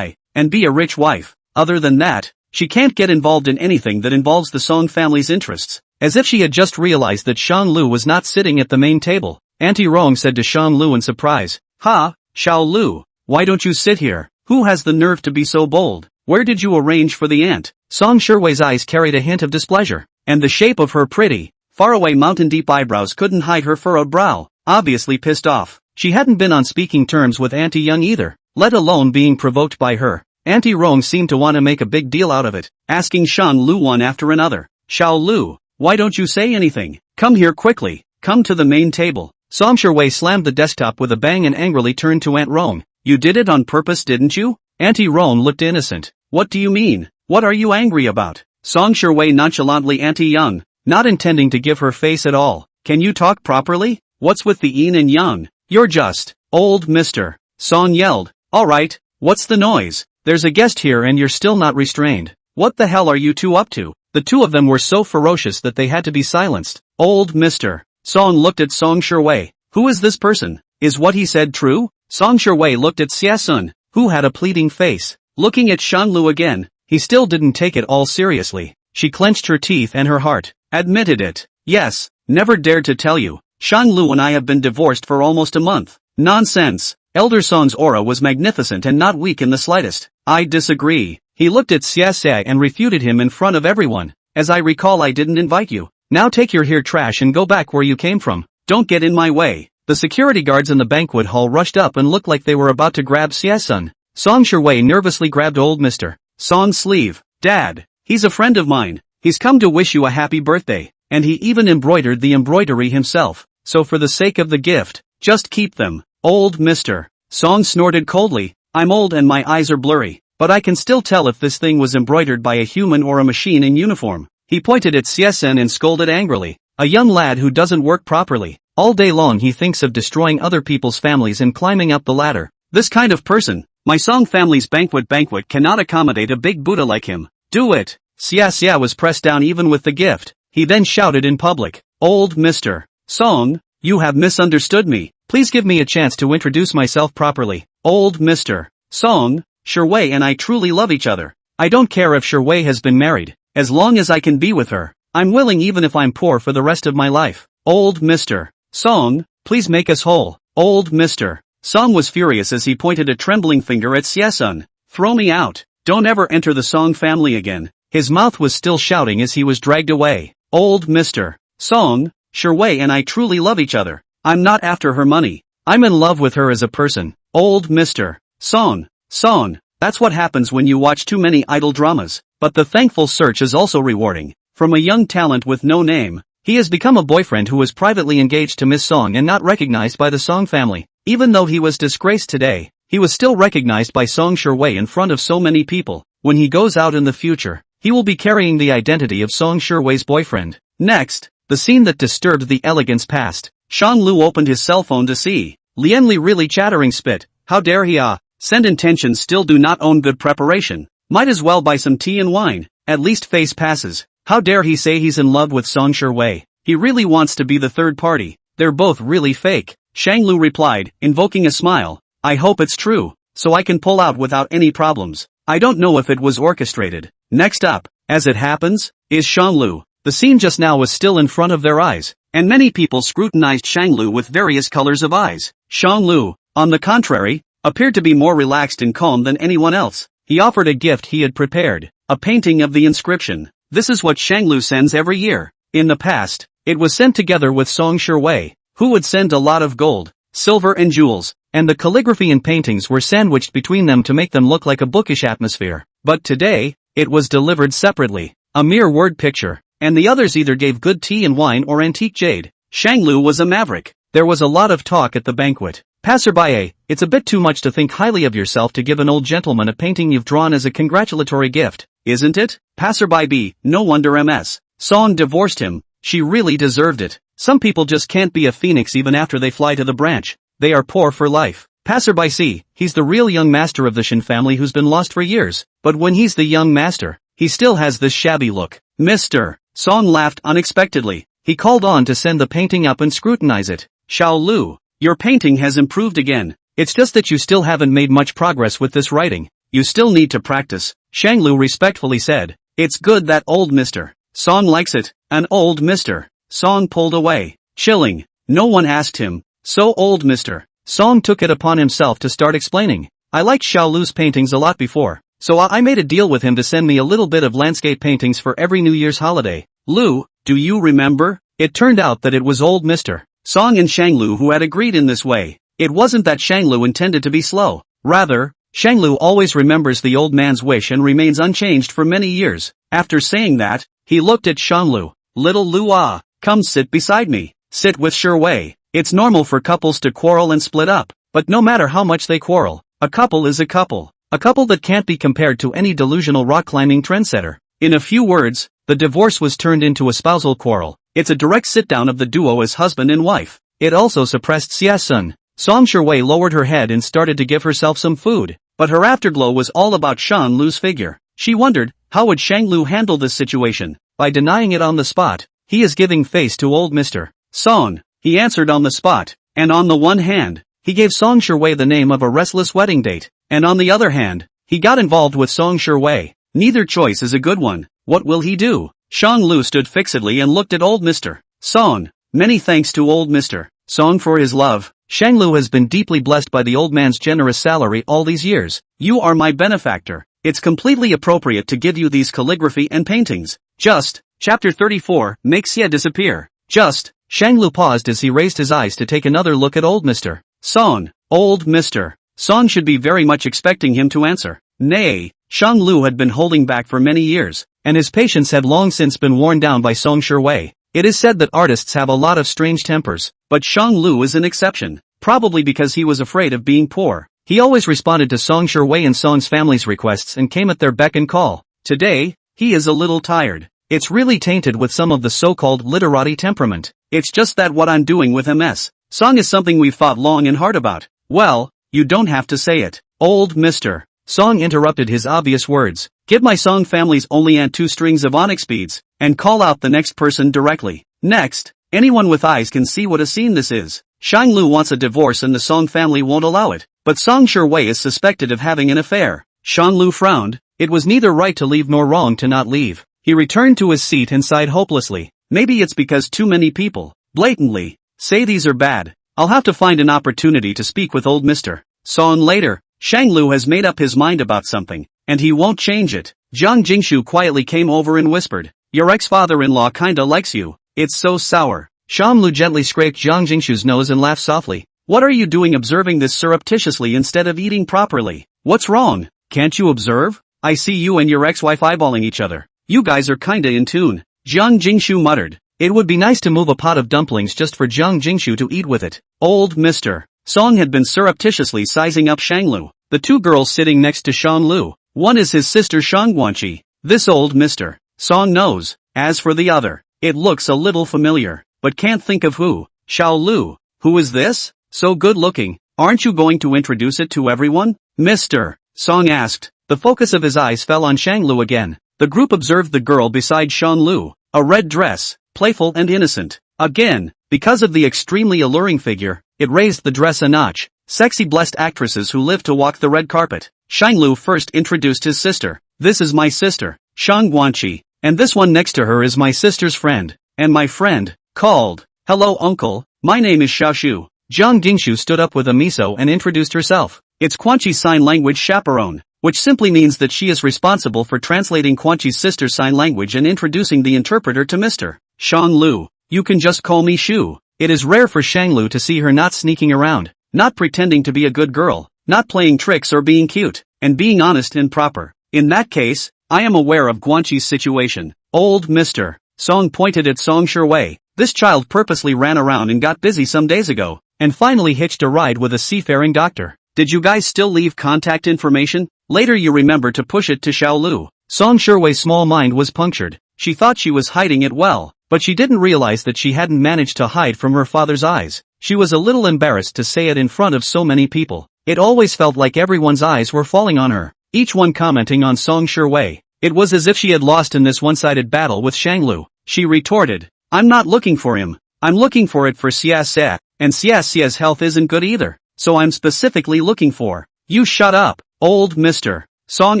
and be a rich wife. Other than that, she can't get involved in anything that involves the Song family's interests. As if she had just realized that Shang Lu was not sitting at the main table, Auntie Rong said to Shang Lu in surprise, "Ha, Xiao Lu, why don't you sit here? Who has the nerve to be so bold? Where did you arrange for the aunt?" Song Shiwei's eyes carried a hint of displeasure, and the shape of her pretty, faraway mountain-deep eyebrows couldn't hide her furrowed brow. Obviously pissed off, she hadn't been on speaking terms with Auntie Young either, let alone being provoked by her. Auntie Rong seemed to want to make a big deal out of it, asking Shang Lu one after another, "Xiao Lu, why don't you say anything? Come here quickly, come to the main table." Song Shiwei slammed the desktop with a bang and angrily turned to Aunt Rong. "You did it on purpose, didn't you?" Auntie Rong looked innocent. "What do you mean? What are you angry about?" Song Shiwei nonchalantly Auntie Young, not intending to give her face at all. "Can you talk properly? What's with the yin and yang? You're just old mister." Song yelled. "Alright, what's the noise? There's a guest here and you're still not restrained. What the hell are you two up to?" The two of them were so ferocious that they had to be silenced. "Old mister." Song looked at Song Shiwei. "Who is this person? Is what he said true?" Song Shiwei looked at Xie Sun, who had a pleading face. Looking at Shang Lu again, he still didn't take it all seriously. She clenched her teeth and her heart admitted it. "Yes, never dared to tell you. Shang Lu and I have been divorced for almost a month." "Nonsense." Elder Song's aura was magnificent and not weak in the slightest. "I disagree." He looked at Xie Xie and refuted him in front of everyone. "As I recall, I didn't invite you. Now take your hair trash and go back where you came from. Don't get in my way." The security guards in the banquet hall rushed up and looked like they were about to grab Xie Sun. Song Shiwei nervously grabbed old Mr. Song's sleeve. "Dad, he's a friend of mine. He's come to wish you a happy birthday, and he even embroidered the embroidery himself. So for the sake of the gift, just keep them." "Old Mr. Song snorted coldly. "I'm old and my eyes are blurry, but I can still tell if this thing was embroidered by a human or a machine in uniform." He pointed at Xie Sun and scolded angrily. "A young lad who doesn't work properly. All day long he thinks of destroying other people's families and climbing up the ladder. This kind of person, my Song family's banquet cannot accommodate a big Buddha like him. Do it." Xie Xie was pressed down even with the gift. He then shouted in public, "Old Mr. Song, you have misunderstood me. Please give me a chance to introduce myself properly. Old Mr. Song, Shiwei and I truly love each other. I don't care if Shiwei has been married, as long as I can be with her. I'm willing even if I'm poor for the rest of my life. Old Mr. Song, please make us whole." Old Mr. Song was furious as he pointed a trembling finger at Xie Sun. "Throw me out. Don't ever enter the Song family again." His mouth was still shouting as he was dragged away. "Old Mr. Song, Shiwei and I truly love each other. I'm not after her money. I'm in love with her as a person." Old Mr. Song, that's what happens when you watch too many idol dramas. But the thankful search is also rewarding. From a young talent with no name, he has become a boyfriend who is privately engaged to Miss Song and not recognized by the Song family. Even though he was disgraced today, he was still recognized by Song Shiwei in front of so many people. When he goes out in the future, he will be carrying the identity of Song Shiwei's boyfriend. Next, the scene that disturbed the elegance passed. Shang Lu opened his cell phone to see Lian Li really chattering spit. How dare he send intentions still do not own good preparation. Might as well buy some tea and wine, at least face passes. How dare he say he's in love with Song Shiwei. He really wants to be the third party. They're both really fake. Shang Lu replied, invoking a smile. "I hope it's true, so I can pull out without any problems. I don't know if it was orchestrated." Next up, as it happens, is Shang Lu. The scene just now was still in front of their eyes, and many people scrutinized Shang Lu with various colors of eyes. Shang Lu, on the contrary, appeared to be more relaxed and calm than anyone else. He offered a gift he had prepared, a painting of the inscription. This is what Shang Lu sends every year. In the past, it was sent together with Song Shiwei, who would send a lot of gold, silver and jewels, and the calligraphy and paintings were sandwiched between them to make them look like a bookish atmosphere. But today, it was delivered separately, a mere word picture, and the others either gave good tea and wine or antique jade. Shang Lu was a maverick. There was a lot of talk at the banquet. Passerby A, it's a bit too much to think highly of yourself to give an old gentleman a painting you've drawn as a congratulatory gift, isn't it? Passerby B, no wonder Ms. Song divorced him. She really deserved it. Some people just can't be a phoenix even after they fly to the branch. They are poor for life. Passerby see, he's the real young master of the Shin family who's been lost for years, but when he's the young master, he still has this shabby look. Mr. Song laughed unexpectedly. He called on to send the painting up and scrutinize it. Xiao Lu, your painting has improved again. It's just that you still haven't made much progress with this writing. You still need to practice. Shang Lu respectfully said. It's good that old Mr. Song likes it. An old Mr. Song pulled away. Chilling. No one asked him. So old Mr. Song took it upon himself to start explaining. I liked Xiao Lu's paintings a lot before, so I made a deal with him to send me a little bit of landscape paintings for every New Year's holiday. Lu, do you remember? It turned out that it was old Mr. Song and Shang Lu who had agreed in this way. It wasn't that Shang Lu intended to be slow. Rather, Shang Lu always remembers the old man's wish and remains unchanged for many years. After saying that, he looked at Shang Lu. Little Lu ah, come sit beside me. Sit with Shi Wei. It's normal for couples to quarrel and split up, but no matter how much they quarrel, a couple is a couple. A couple that can't be compared to any delusional rock-climbing trendsetter. In a few words, the divorce was turned into a spousal quarrel. It's a direct sit-down of the duo as husband and wife. It also suppressed Xia Sun. Song Shi Wei lowered her head and started to give herself some food, but her afterglow was all about Shan Lu's figure. She wondered, how would Shang Lu handle this situation? By denying it on the spot. He is giving face to old Mr. Song. He answered on the spot, and on the one hand, he gave Song Shi Wei the name of a restless wedding date, and on the other hand, he got involved with Song Shi Wei. Neither choice is a good one. What will he do? Shang Lu stood fixedly and looked at old Mr. Song. Many thanks to old Mr. Song for his love. Shang Lu has been deeply blessed by the old man's generous salary all these years. You are my benefactor. It's completely appropriate to give you these calligraphy and paintings. Just, chapter 34, make Xia disappear. Just, Shang Lu paused as he raised his eyes to take another look at old Mr. Song. Old Mr. Song should be very much expecting him to answer. Nay, Shang Lu had been holding back for many years, and his patience had long since been worn down by Song Shi Wei. It is said that artists have a lot of strange tempers, but Shang Lu is an exception, probably because he was afraid of being poor. He always responded to Song Shi Wei and Song's family's requests and came at their beck and call. Today, he is a little tired. It's really tainted with some of the so-called literati temperament. It's just that what I'm doing with MS Song is something we've thought long and hard about. Well, you don't have to say it. Old Mr. Song interrupted his obvious words. Give my Song family's only and 2 strings of onyx beads, and call out the next person directly. Next, anyone with eyes can see what a scene this is. Shang Lu wants a divorce and the Song family won't allow it, but Song Shi Wei is suspected of having an affair. Shang Lu frowned. It was neither right to leave nor wrong to not leave. He returned to his seat and sighed hopelessly. Maybe it's because too many people, blatantly, say these are bad. I'll have to find an opportunity to speak with old Mr. Song later. Shang Lu has made up his mind about something, and he won't change it. Jiang Jingshu quietly came over and whispered, your ex-father-in-law kinda likes you. It's so sour. Shang Lu gently scraped Jiang Jingshu's nose and laughed softly. What are you doing observing this surreptitiously instead of eating properly? What's wrong? Can't you observe? I see you and your ex-wife eyeballing each other. You guys are kinda in tune. Jiang Jingshu muttered. It would be nice to move a pot of dumplings just for Jiang Jingshu to eat with it. Old Mr. Song had been surreptitiously sizing up Shang Lu. The 2 girls sitting next to Shang Lu. One is his sister Shang Guanqi. This old Mr. Song knows. As for the other, it looks a little familiar, but can't think of who. Xiao Lu. Who is this? So good looking. Aren't you going to introduce it to everyone? Mr. Song asked. The focus of his eyes fell on Shang Lu again. The group observed the girl beside Shang Lu. A red dress, playful and innocent. Again, because of the extremely alluring figure, it raised the dress a notch. Sexy blessed actresses who live to walk the red carpet. Shang Lu first introduced his sister. This is my sister, Shang Guanqi, and this one next to her is my sister's friend, and my friend, called, hello uncle, my name is Xiaoshu. Jiang Jingshu stood up with a miso and introduced herself. It's Guanqi's sign language chaperone, which simply means that she is responsible for translating Guanqi's sister's sign language and introducing the interpreter to Mr. Shang Lu. You can just call me Shu. It is rare for Shang Lu to see her not sneaking around, not pretending to be a good girl, not playing tricks or being cute, and being honest and proper. In that case, I am aware of Guanqi's situation. Old Mr. Song pointed at Song Shi Wei. This child purposely ran around and got busy some days ago, and finally hitched a ride with a seafaring doctor. Did you guys still leave contact information? Later you remember to push it to Xiao Lu. Song Shi Wei's small mind was punctured. She thought she was hiding it well. but she didn't realize that she hadn't managed to hide from her father's eyes. She was a little embarrassed to say it in front of so many people. It always felt like everyone's eyes were falling on her, each one commenting on Song Shiwei. It was as if she had lost in this one-sided battle with Shanglu. She retorted, "I'm not looking for him. I'm looking for it for Xia, and Xia's health isn't good either. So I'm specifically looking for." "You shut up, old mister," Song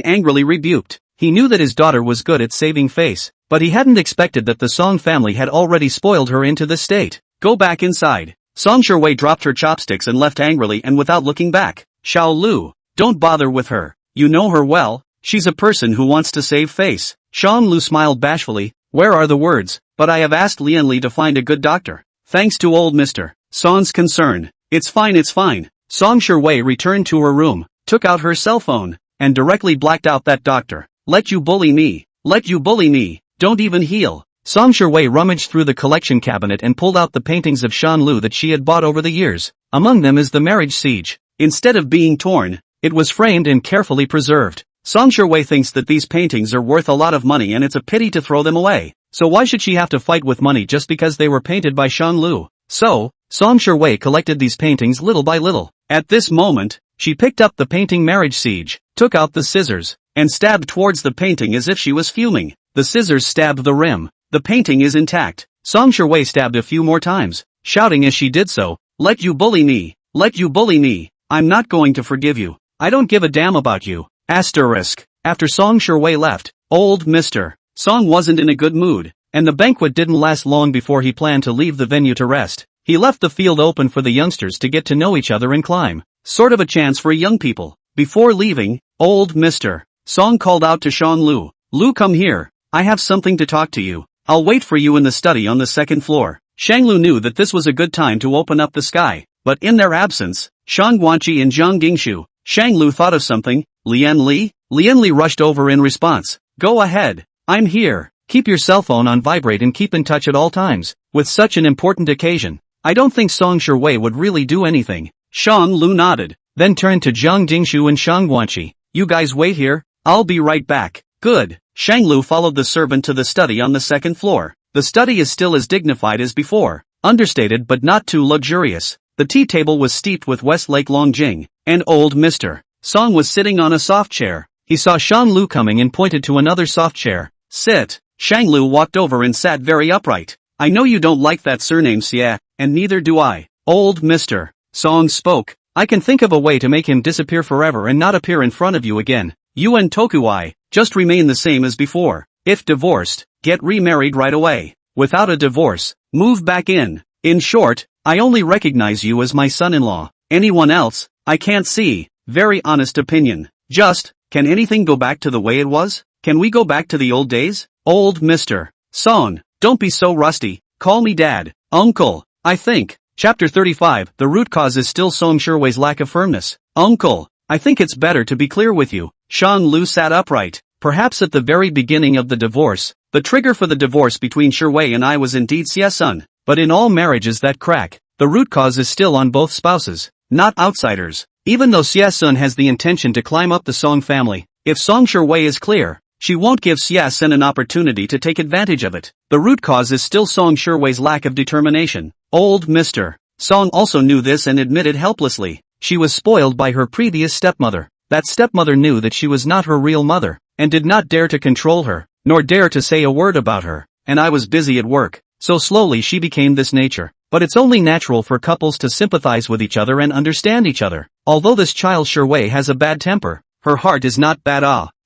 angrily rebuked. He knew that his daughter was good at saving face, but he hadn't expected that the Song family had already spoiled her into this state. "Go back inside." Song Shiwei dropped her chopsticks and left angrily and without looking back. "Xiao Lu, don't bother with her. You know her well. She's a person who wants to save face." Xiang Lu smiled bashfully. "Where are the words? But I have asked Lian Li to find a good doctor." "Thanks to old Mr. Song's concern. It's fine, it's fine." Song Shiwei returned to her room, took out her cell phone, and directly blacked out that doctor. "Let you bully me. Let you bully me. Don't even heal." Song Shiwei rummaged through the collection cabinet and pulled out the paintings of Shan Lu that she had bought over the years. Among them is the marriage siege. Instead of being torn, it was framed and carefully preserved. Song Shiwei thinks that these paintings are worth a lot of money and it's a pity to throw them away. So why should she have to fight with money just because they were painted by Shang Lu? So, Song Shiwei collected these paintings little by little. At this moment, she picked up the painting Marriage Siege, took out the scissors, and stabbed towards the painting as if she was fuming. The scissors stabbed the rim. The painting is intact. Song Shiwei stabbed a few more times, shouting as she did so, "Let you bully me. Let you bully me. I'm not going to forgive you. I don't give a damn about you." Asterisk. After Song Shiwei left, old Mr. Song wasn't in a good mood, and the banquet didn't last long before he planned to leave the venue to rest. He left the field open for the youngsters to get to know each other and climb. Sort of a chance for young people. Before leaving, old Mr. Song called out to Shang Lu. "Lu, come here. I have something to talk to you. I'll wait for you in the study on the second floor." Shang Lu knew that this was a good time to open up the sky, but in their absence, Shang Guanqi and Zhang Gingshu, Shang Lu thought of something. "Lian Li?" Lian Li rushed over in response. "Go ahead. I'm here." Keep your cell phone on vibrate and keep in touch at all times. With such an important occasion, I don't think Song Shiwei would really do anything. Shang Lu nodded, then turned to Zhang Jingshu and Shang Guanqi. "You guys wait here. I'll be right back." "Good." Shang Lu followed the servant to the study on the second floor. The study is still as dignified as before, understated but not too luxurious. The tea table was steeped with Westlake Longjing, and old Mr. Song was sitting on a soft chair. He saw Shang Lu coming and pointed to another soft chair. "Sit." Shang Lu walked over and sat very upright. "I know you don't like that surname Xia, and neither do I." Old Mr. Song spoke. "I can think of a way to make him disappear forever and not appear in front of you again. You and Tokuai, just remain the same as before. If divorced, get remarried right away. Without a divorce, move back in. In short, I only recognize you as my son-in-law. Anyone else, I can't see." Very honest opinion. Just, can anything go back to the way it was? Can we go back to the old days? Old Mr. Song, don't be so rusty. Call me Dad, Uncle. I think. Chapter 35. The root cause is still Song Shiwei's lack of firmness. "Uncle, I think it's better to be clear with you." Shang Lu sat upright. Perhaps at the very beginning of the divorce, the trigger for the divorce between Shiwei and I was indeed Xia's son. But in all marriages that crack, the root cause is still on both spouses, not outsiders. Even though Xia's son has the intention to climb up the Song family, if Song Shiwei is clear, she won't give Xia's son an opportunity to take advantage of it. The root cause is still Song Shiwei's lack of determination. Old Mr. Song also knew this and admitted helplessly. She was spoiled by her previous stepmother. That stepmother knew that she was not her real mother, and did not dare to control her, nor dare to say a word about her. And I was busy at work, so slowly she became this nature. But it's only natural for couples to sympathize with each other and understand each other. Although this child Shiwei has a bad temper, her heart is not bad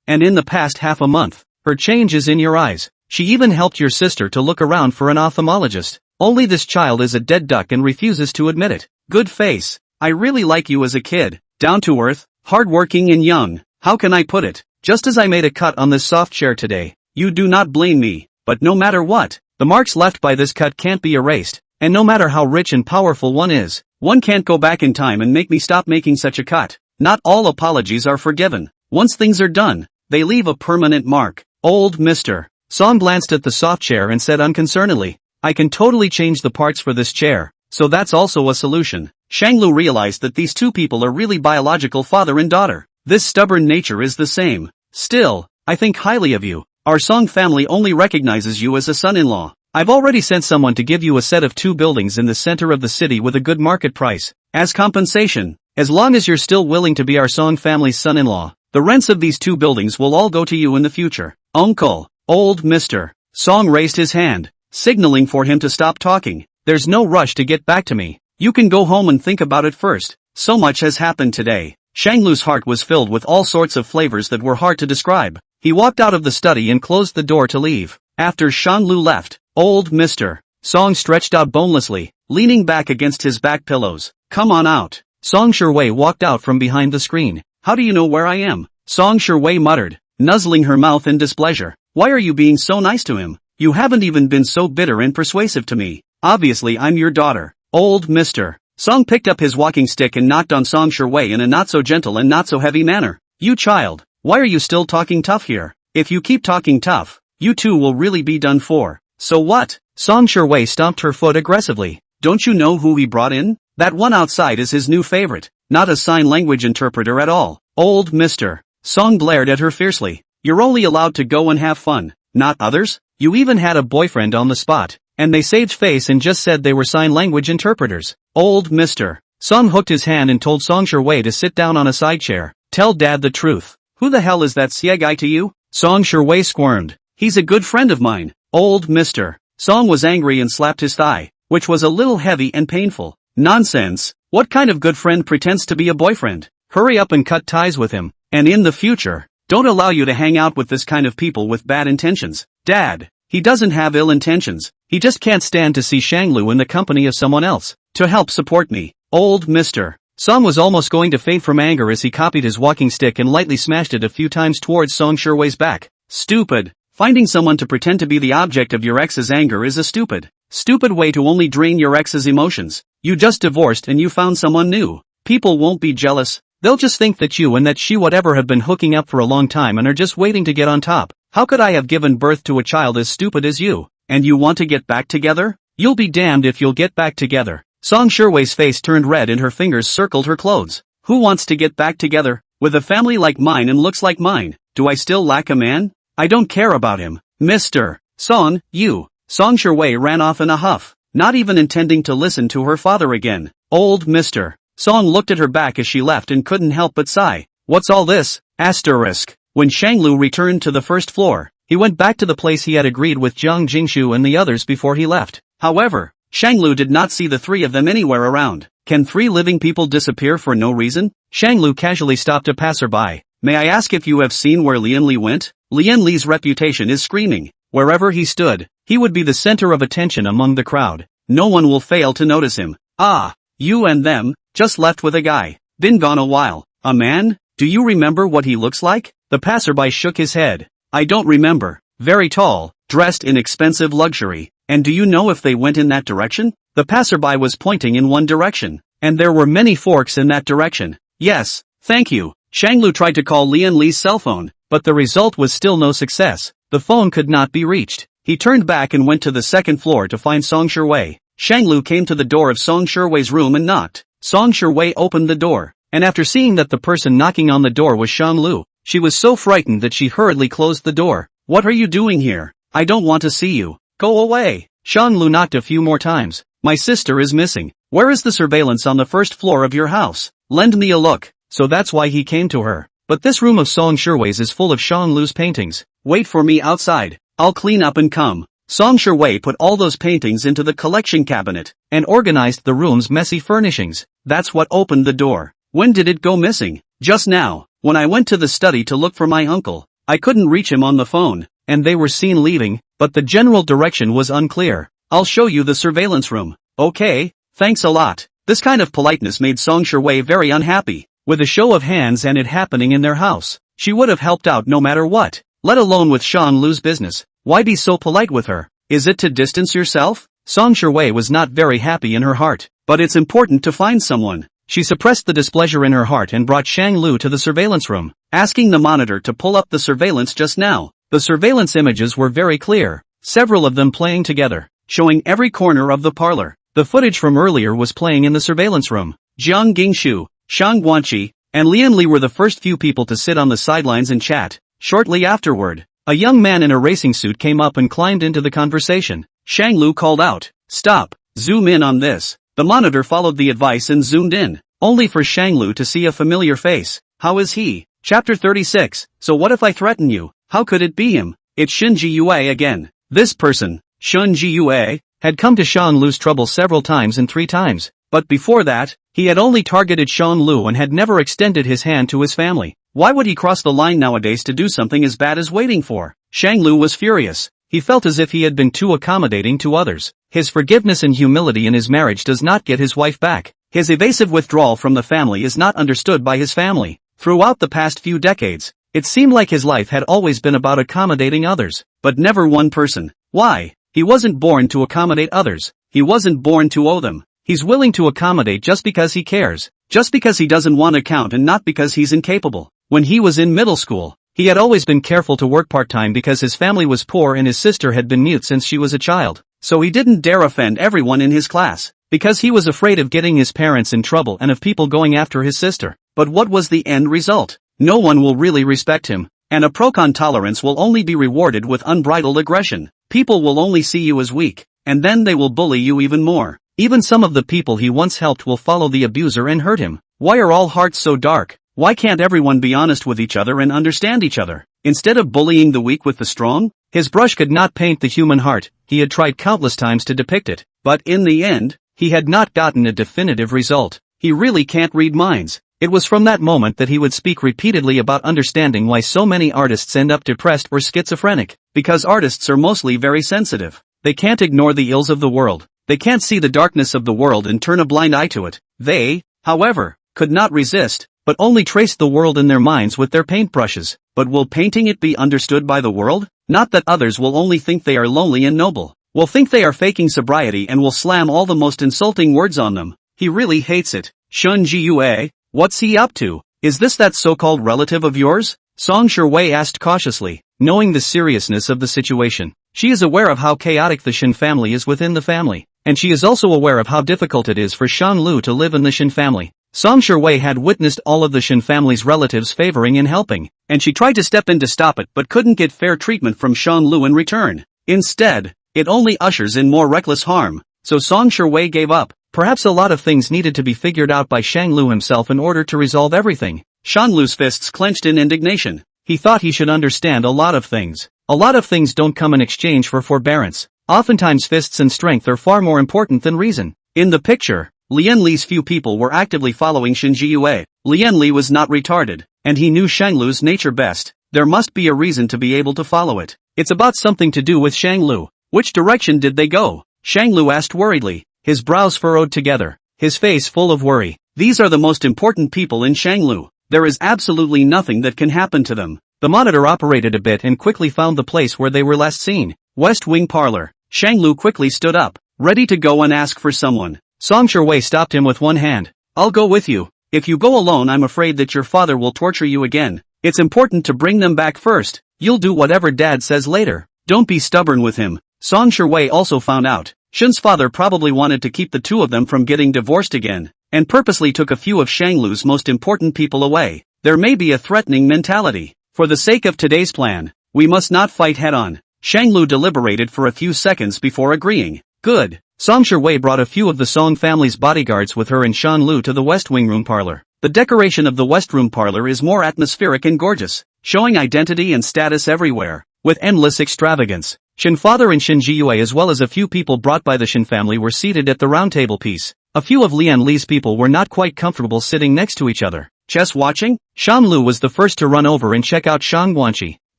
and in the past half a month, her change is in your eyes. She even helped your sister to look around for an ophthalmologist. Only this child is a dead duck and refuses to admit it. Good face. I really like you as a kid. Down to earth, hardworking and young. How can I put it? Just as I made a cut on this soft chair today, you do not blame me. But no matter what, the marks left by this cut can't be erased. And no matter how rich and powerful one is, one can't go back in time and make me stop making such a cut. Not all apologies are forgiven. Once things are done, they leave a permanent mark. Old Mr. Song glanced at the soft chair and said unconcernedly, "I can totally change the parts for this chair, so that's also a solution." Shang Lu realized that these two people are really biological father and daughter. This stubborn nature is the same. "Still, I think highly of you. Our Song family only recognizes you as a son-in-law. I've already sent someone to give you a set of 2 buildings in the center of the city with a good market price. As compensation, as long as you're still willing to be our Song family's son-in-law, the rents of these 2 buildings will all go to you in the future. Uncle, old Mr. Song raised his hand, signaling for him to stop talking. There's no rush to get back to me. You can go home and think about it first. So much has happened today. Shanglu's heart was filled with all sorts of flavors that were hard to describe. He walked out of the study and closed the door to leave. After Shanglu left, old Mr. Song stretched out bonelessly, leaning back against his back pillows. Come on out. Song Sherwei walked out from behind the screen. How do you know where I am? Song Sherwei muttered, nuzzling her mouth in displeasure. Why are you being so nice to him? You haven't even been so bitter and persuasive to me. Obviously I'm your daughter. Old Mr. Song picked up his walking stick and knocked on Song Sherwei in a not so gentle and not so heavy manner. You child, why are you still talking tough here? If you keep talking tough, you two will really be done for. So what? Song Sherwei stomped her foot aggressively. Don't you know who he brought in? That one outside is his new favorite, not a sign language interpreter at all. Old Mr. Song glared at her fiercely. You're only allowed to go and have fun, not others? You even had a boyfriend on the spot, and they saved face and just said they were sign language interpreters. Old Mr. Song hooked his hand and told Song Sherwei to sit down on a side chair. Tell Dad the truth. Who the hell is that Xie guy to you? Song Sherwei squirmed. He's a good friend of mine. Old Mr. Song was angry and slapped his thigh, which was a little heavy and painful. Nonsense. What kind of good friend pretends to be a boyfriend? Hurry up and cut ties with him, and in the future, don't allow you to hang out with this kind of people with bad intentions. Dad, he doesn't have ill intentions, he just can't stand to see Shanglu in the company of someone else. To help support me. Old Mr. Song was almost going to faint from anger as he copied his walking stick and lightly smashed it a few times towards Song Sherwei's back. Stupid. Finding someone to pretend to be the object of your ex's anger is a stupid way to only drain your ex's emotions. You just divorced and you found someone new. People won't be jealous. They'll just think that you and that she whatever have been hooking up for a long time and are just waiting to get on top. How could I have given birth to a child as stupid as you? And you want to get back together? You'll be damned if you'll get back together. Song Sherwei's face turned red and her fingers circled her clothes. Who wants to get back together? With a family like mine and looks like mine, do I still lack a man? I don't care about him. Mr. Song, you. Song Sherwei ran off in a huff, not even intending to listen to her father again. Old Mr. Song looked at her back as she left and couldn't help but sigh. What's all this? Asterisk. When Shanglu returned to the first floor, he went back to the place he had agreed with Jiang Jingshu and the others before he left. However, Shanglu did not see the 3 of them anywhere around. Can 3 living people disappear for no reason? Shanglu casually stopped a passerby. May I ask if you have seen where Lian Li went? Lian Li's reputation is screaming. Wherever he stood, he would be the center of attention among the crowd. No one will fail to notice him. Ah, you and them, just left with a guy. Been gone a while. A man? Do you remember what he looks like? The passerby shook his head. I don't remember. Very tall, dressed in expensive luxury. And do you know if they went in that direction? The passerby was pointing in one direction, and there were many forks in that direction. Yes, thank you. Shanglu tried to call Lian Li's cell phone, but the result was still no success. The phone could not be reached. He turned back and went to the second floor to find Song Sherwei. Shanglu came to the door of Song Sherwei's room and knocked. Song Sherwei opened the door, and after seeing that the person knocking on the door was Shanglu, she was so frightened that she hurriedly closed the door. What are you doing here? I don't want to see you. Go away. Shanglu knocked a few more times. My sister is missing. Where is the surveillance on the first floor of your house? Lend me a look. So that's why he came to her. But this room of Song Sherwei's is full of Shanglu's paintings. Wait for me outside. I'll clean up and come. Song Sherwei put all those paintings into the collection cabinet, and organized the room's messy furnishings. That's what opened the door. When did it go missing? Just now, when I went to the study to look for my uncle. I couldn't reach him on the phone, and they were seen leaving, but the general direction was unclear. I'll show you the surveillance room. Okay, thanks a lot. This kind of politeness made Song Sherwei very unhappy. With a show of hands and it happening in their house, she would have helped out no matter what, let alone with Shanglu's business. Why be so polite with her? Is it to distance yourself? Song Sherwei was not very happy in her heart, but it's important to find someone. She suppressed the displeasure in her heart and brought Shanglu to the surveillance room, asking the monitor to pull up the surveillance just now. The surveillance images were very clear, several of them playing together, showing every corner of the parlor. The footage from earlier was playing in the surveillance room. Jiang Jingshu, Shang Guanqi, and Lian Li were the first few people to sit on the sidelines and chat. Shortly afterward, A young man in a racing suit came up and climbed into the conversation. Shanglu called out, "Stop, zoom in on this." The monitor followed the advice and zoomed in, only for Shanglu to see a familiar face. How is he? Chapter 36, So what if I threaten you? How could it be him? It's Shinji Yue again. This person, Shinji Yue, had come to Shanglu's trouble several times and 3 times. But before that, he had only targeted Shanglu and had never extended his hand to his family. Why would he cross the line nowadays to do something as bad as waiting for? Shanglu was furious. He felt as if he had been too accommodating to others. His forgiveness and humility in his marriage does not get his wife back. His evasive withdrawal from the family is not understood by his family. Throughout the past few decades, it seemed like his life had always been about accommodating others, but never one person. Why? He wasn't born to accommodate others. He wasn't born to owe them. He's willing to accommodate just because he cares, just because he doesn't want to count and not because he's incapable. When he was in middle school, he had always been careful to work part-time because his family was poor and his sister had been mute since she was a child. So he didn't dare offend everyone in his class, because he was afraid of getting his parents in trouble and of people going after his sister. But what was the end result? No one will really respect him, and a pro-con tolerance will only be rewarded with unbridled aggression. People will only see you as weak, and then they will bully you even more. Even some of the people he once helped will follow the abuser and hurt him. Why are all hearts so dark? Why can't everyone be honest with each other and understand each other, instead of bullying the weak with the strong? His brush could not paint the human heart. He had tried countless times to depict it, but in the end, he had not gotten a definitive result. He really can't read minds. It was from that moment that he would speak repeatedly about understanding why so many artists end up depressed or schizophrenic, because artists are mostly very sensitive. They can't ignore the ills of the world. They can't see the darkness of the world and turn a blind eye to it. They, however, could not resist, but only traced the world in their minds with their paintbrushes. But will painting it be understood by the world? Not that others will only think they are lonely and noble, will think they are faking sobriety and will slam all the most insulting words on them. He really hates it. Shinji Yue, what's he up to? Is this that so-called relative of yours? Song Shiwei asked cautiously, knowing the seriousness of the situation. She is aware of how chaotic the Shin family is within the family, and she is also aware of how difficult it is for Shanglu to live in the Shin family. Song Shiwei had witnessed all of the Shin family's relatives favoring and helping, and she tried to step in to stop it but couldn't get fair treatment from Shanglu in return. Instead, it only ushers in more reckless harm, so Song Shiwei gave up. Perhaps a lot of things needed to be figured out by Shanglu himself in order to resolve everything. Shanglu's fists clenched in indignation. He thought he should understand a lot of things. A lot of things don't come in exchange for forbearance. Oftentimes fists and strength are far more important than reason. In the picture, Lian Li's few people were actively following Shinji Yue. Lian Li was not retarded, and he knew Shanglu's nature best. There must be a reason to be able to follow it. It's about something to do with Shanglu. Which direction did they go? Shanglu asked worriedly, his brows furrowed together, his face full of worry. These are the most important people in Shanglu. There is absolutely nothing that can happen to them. The monitor operated a bit and quickly found the place where they were last seen. West Wing Parlor. Shanglu quickly stood up, ready to go and ask for someone. Song Shiwei stopped him with one hand. I'll go with you. If you go alone, I'm afraid that your father will torture you again. It's important to bring them back first. You'll do whatever Dad says later. Don't be stubborn with him. Song Shiwei also found out. Shin's father probably wanted to keep the two of them from getting divorced again, and purposely took a few of Shanglu's most important people away. There may be a threatening mentality. For the sake of today's plan, we must not fight head-on. Shanglu deliberated for a few seconds before agreeing. Good. Song Shiwei brought a few of the Song family's bodyguards with her and Shanglu to the West Wing Room Parlor. The decoration of the West Room Parlor is more atmospheric and gorgeous, showing identity and status everywhere, with endless extravagance. Shin father and Shinji Yue as well as a few people brought by the Shin family were seated at the round table piece. A few of Lian Li's people were not quite comfortable sitting next to each other. Chess watching? Shamlu was the first to run over and check out Shang Guanqi.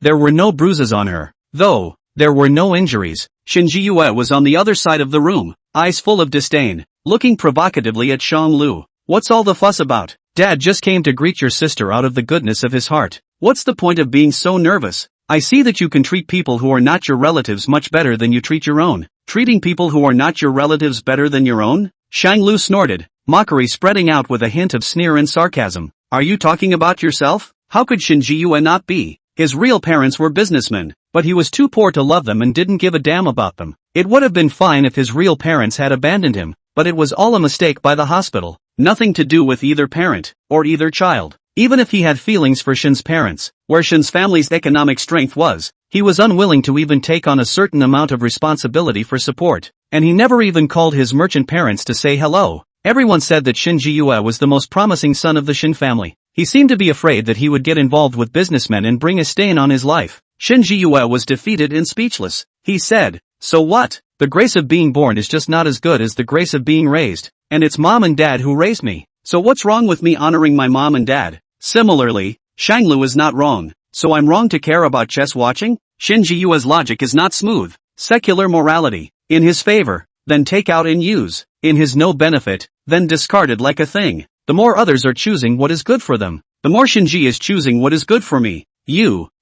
There were no bruises on her, though there were no injuries. Shinji Yue was on the other side of the room, eyes full of disdain, looking provocatively at Shanglu. What's all the fuss about? Dad just came to greet your sister out of the goodness of his heart. What's the point of being so nervous? I see that you can treat people who are not your relatives much better than you treat your own. Treating people who are not your relatives better than your own? Shanglu snorted, mockery spreading out with a hint of sneer and sarcasm. Are you talking about yourself? How could Shinji Yue not be? His real parents were businessmen, but he was too poor to love them and didn't give a damn about them. It would have been fine if his real parents had abandoned him, but it was all a mistake by the hospital. Nothing to do with either parent, or either child. Even if he had feelings for Shin's parents, where Shin's family's economic strength was, He was unwilling to even take on a certain amount of responsibility for support, and he never even called his merchant parents to say hello. Everyone said that Shin Ji-yue was the most promising son of the Shin family. He seemed to be afraid that he would get involved with businessmen and bring a stain on his life. Shin Ji-yue was defeated and speechless. He said, "So what? The grace of being born is just not as good as the grace of being raised, and it's mom and dad who raised me. So what's wrong with me honoring my mom and dad?" Similarly, Shanglu is not wrong. So I'm wrong to care about chess watching? Shin Ji-yue's logic is not smooth. Secular morality, in his favor, then take out and use. In his no benefit, then discarded like a thing. The more others are choosing what is good for them, the more Shinji is choosing what is good for me.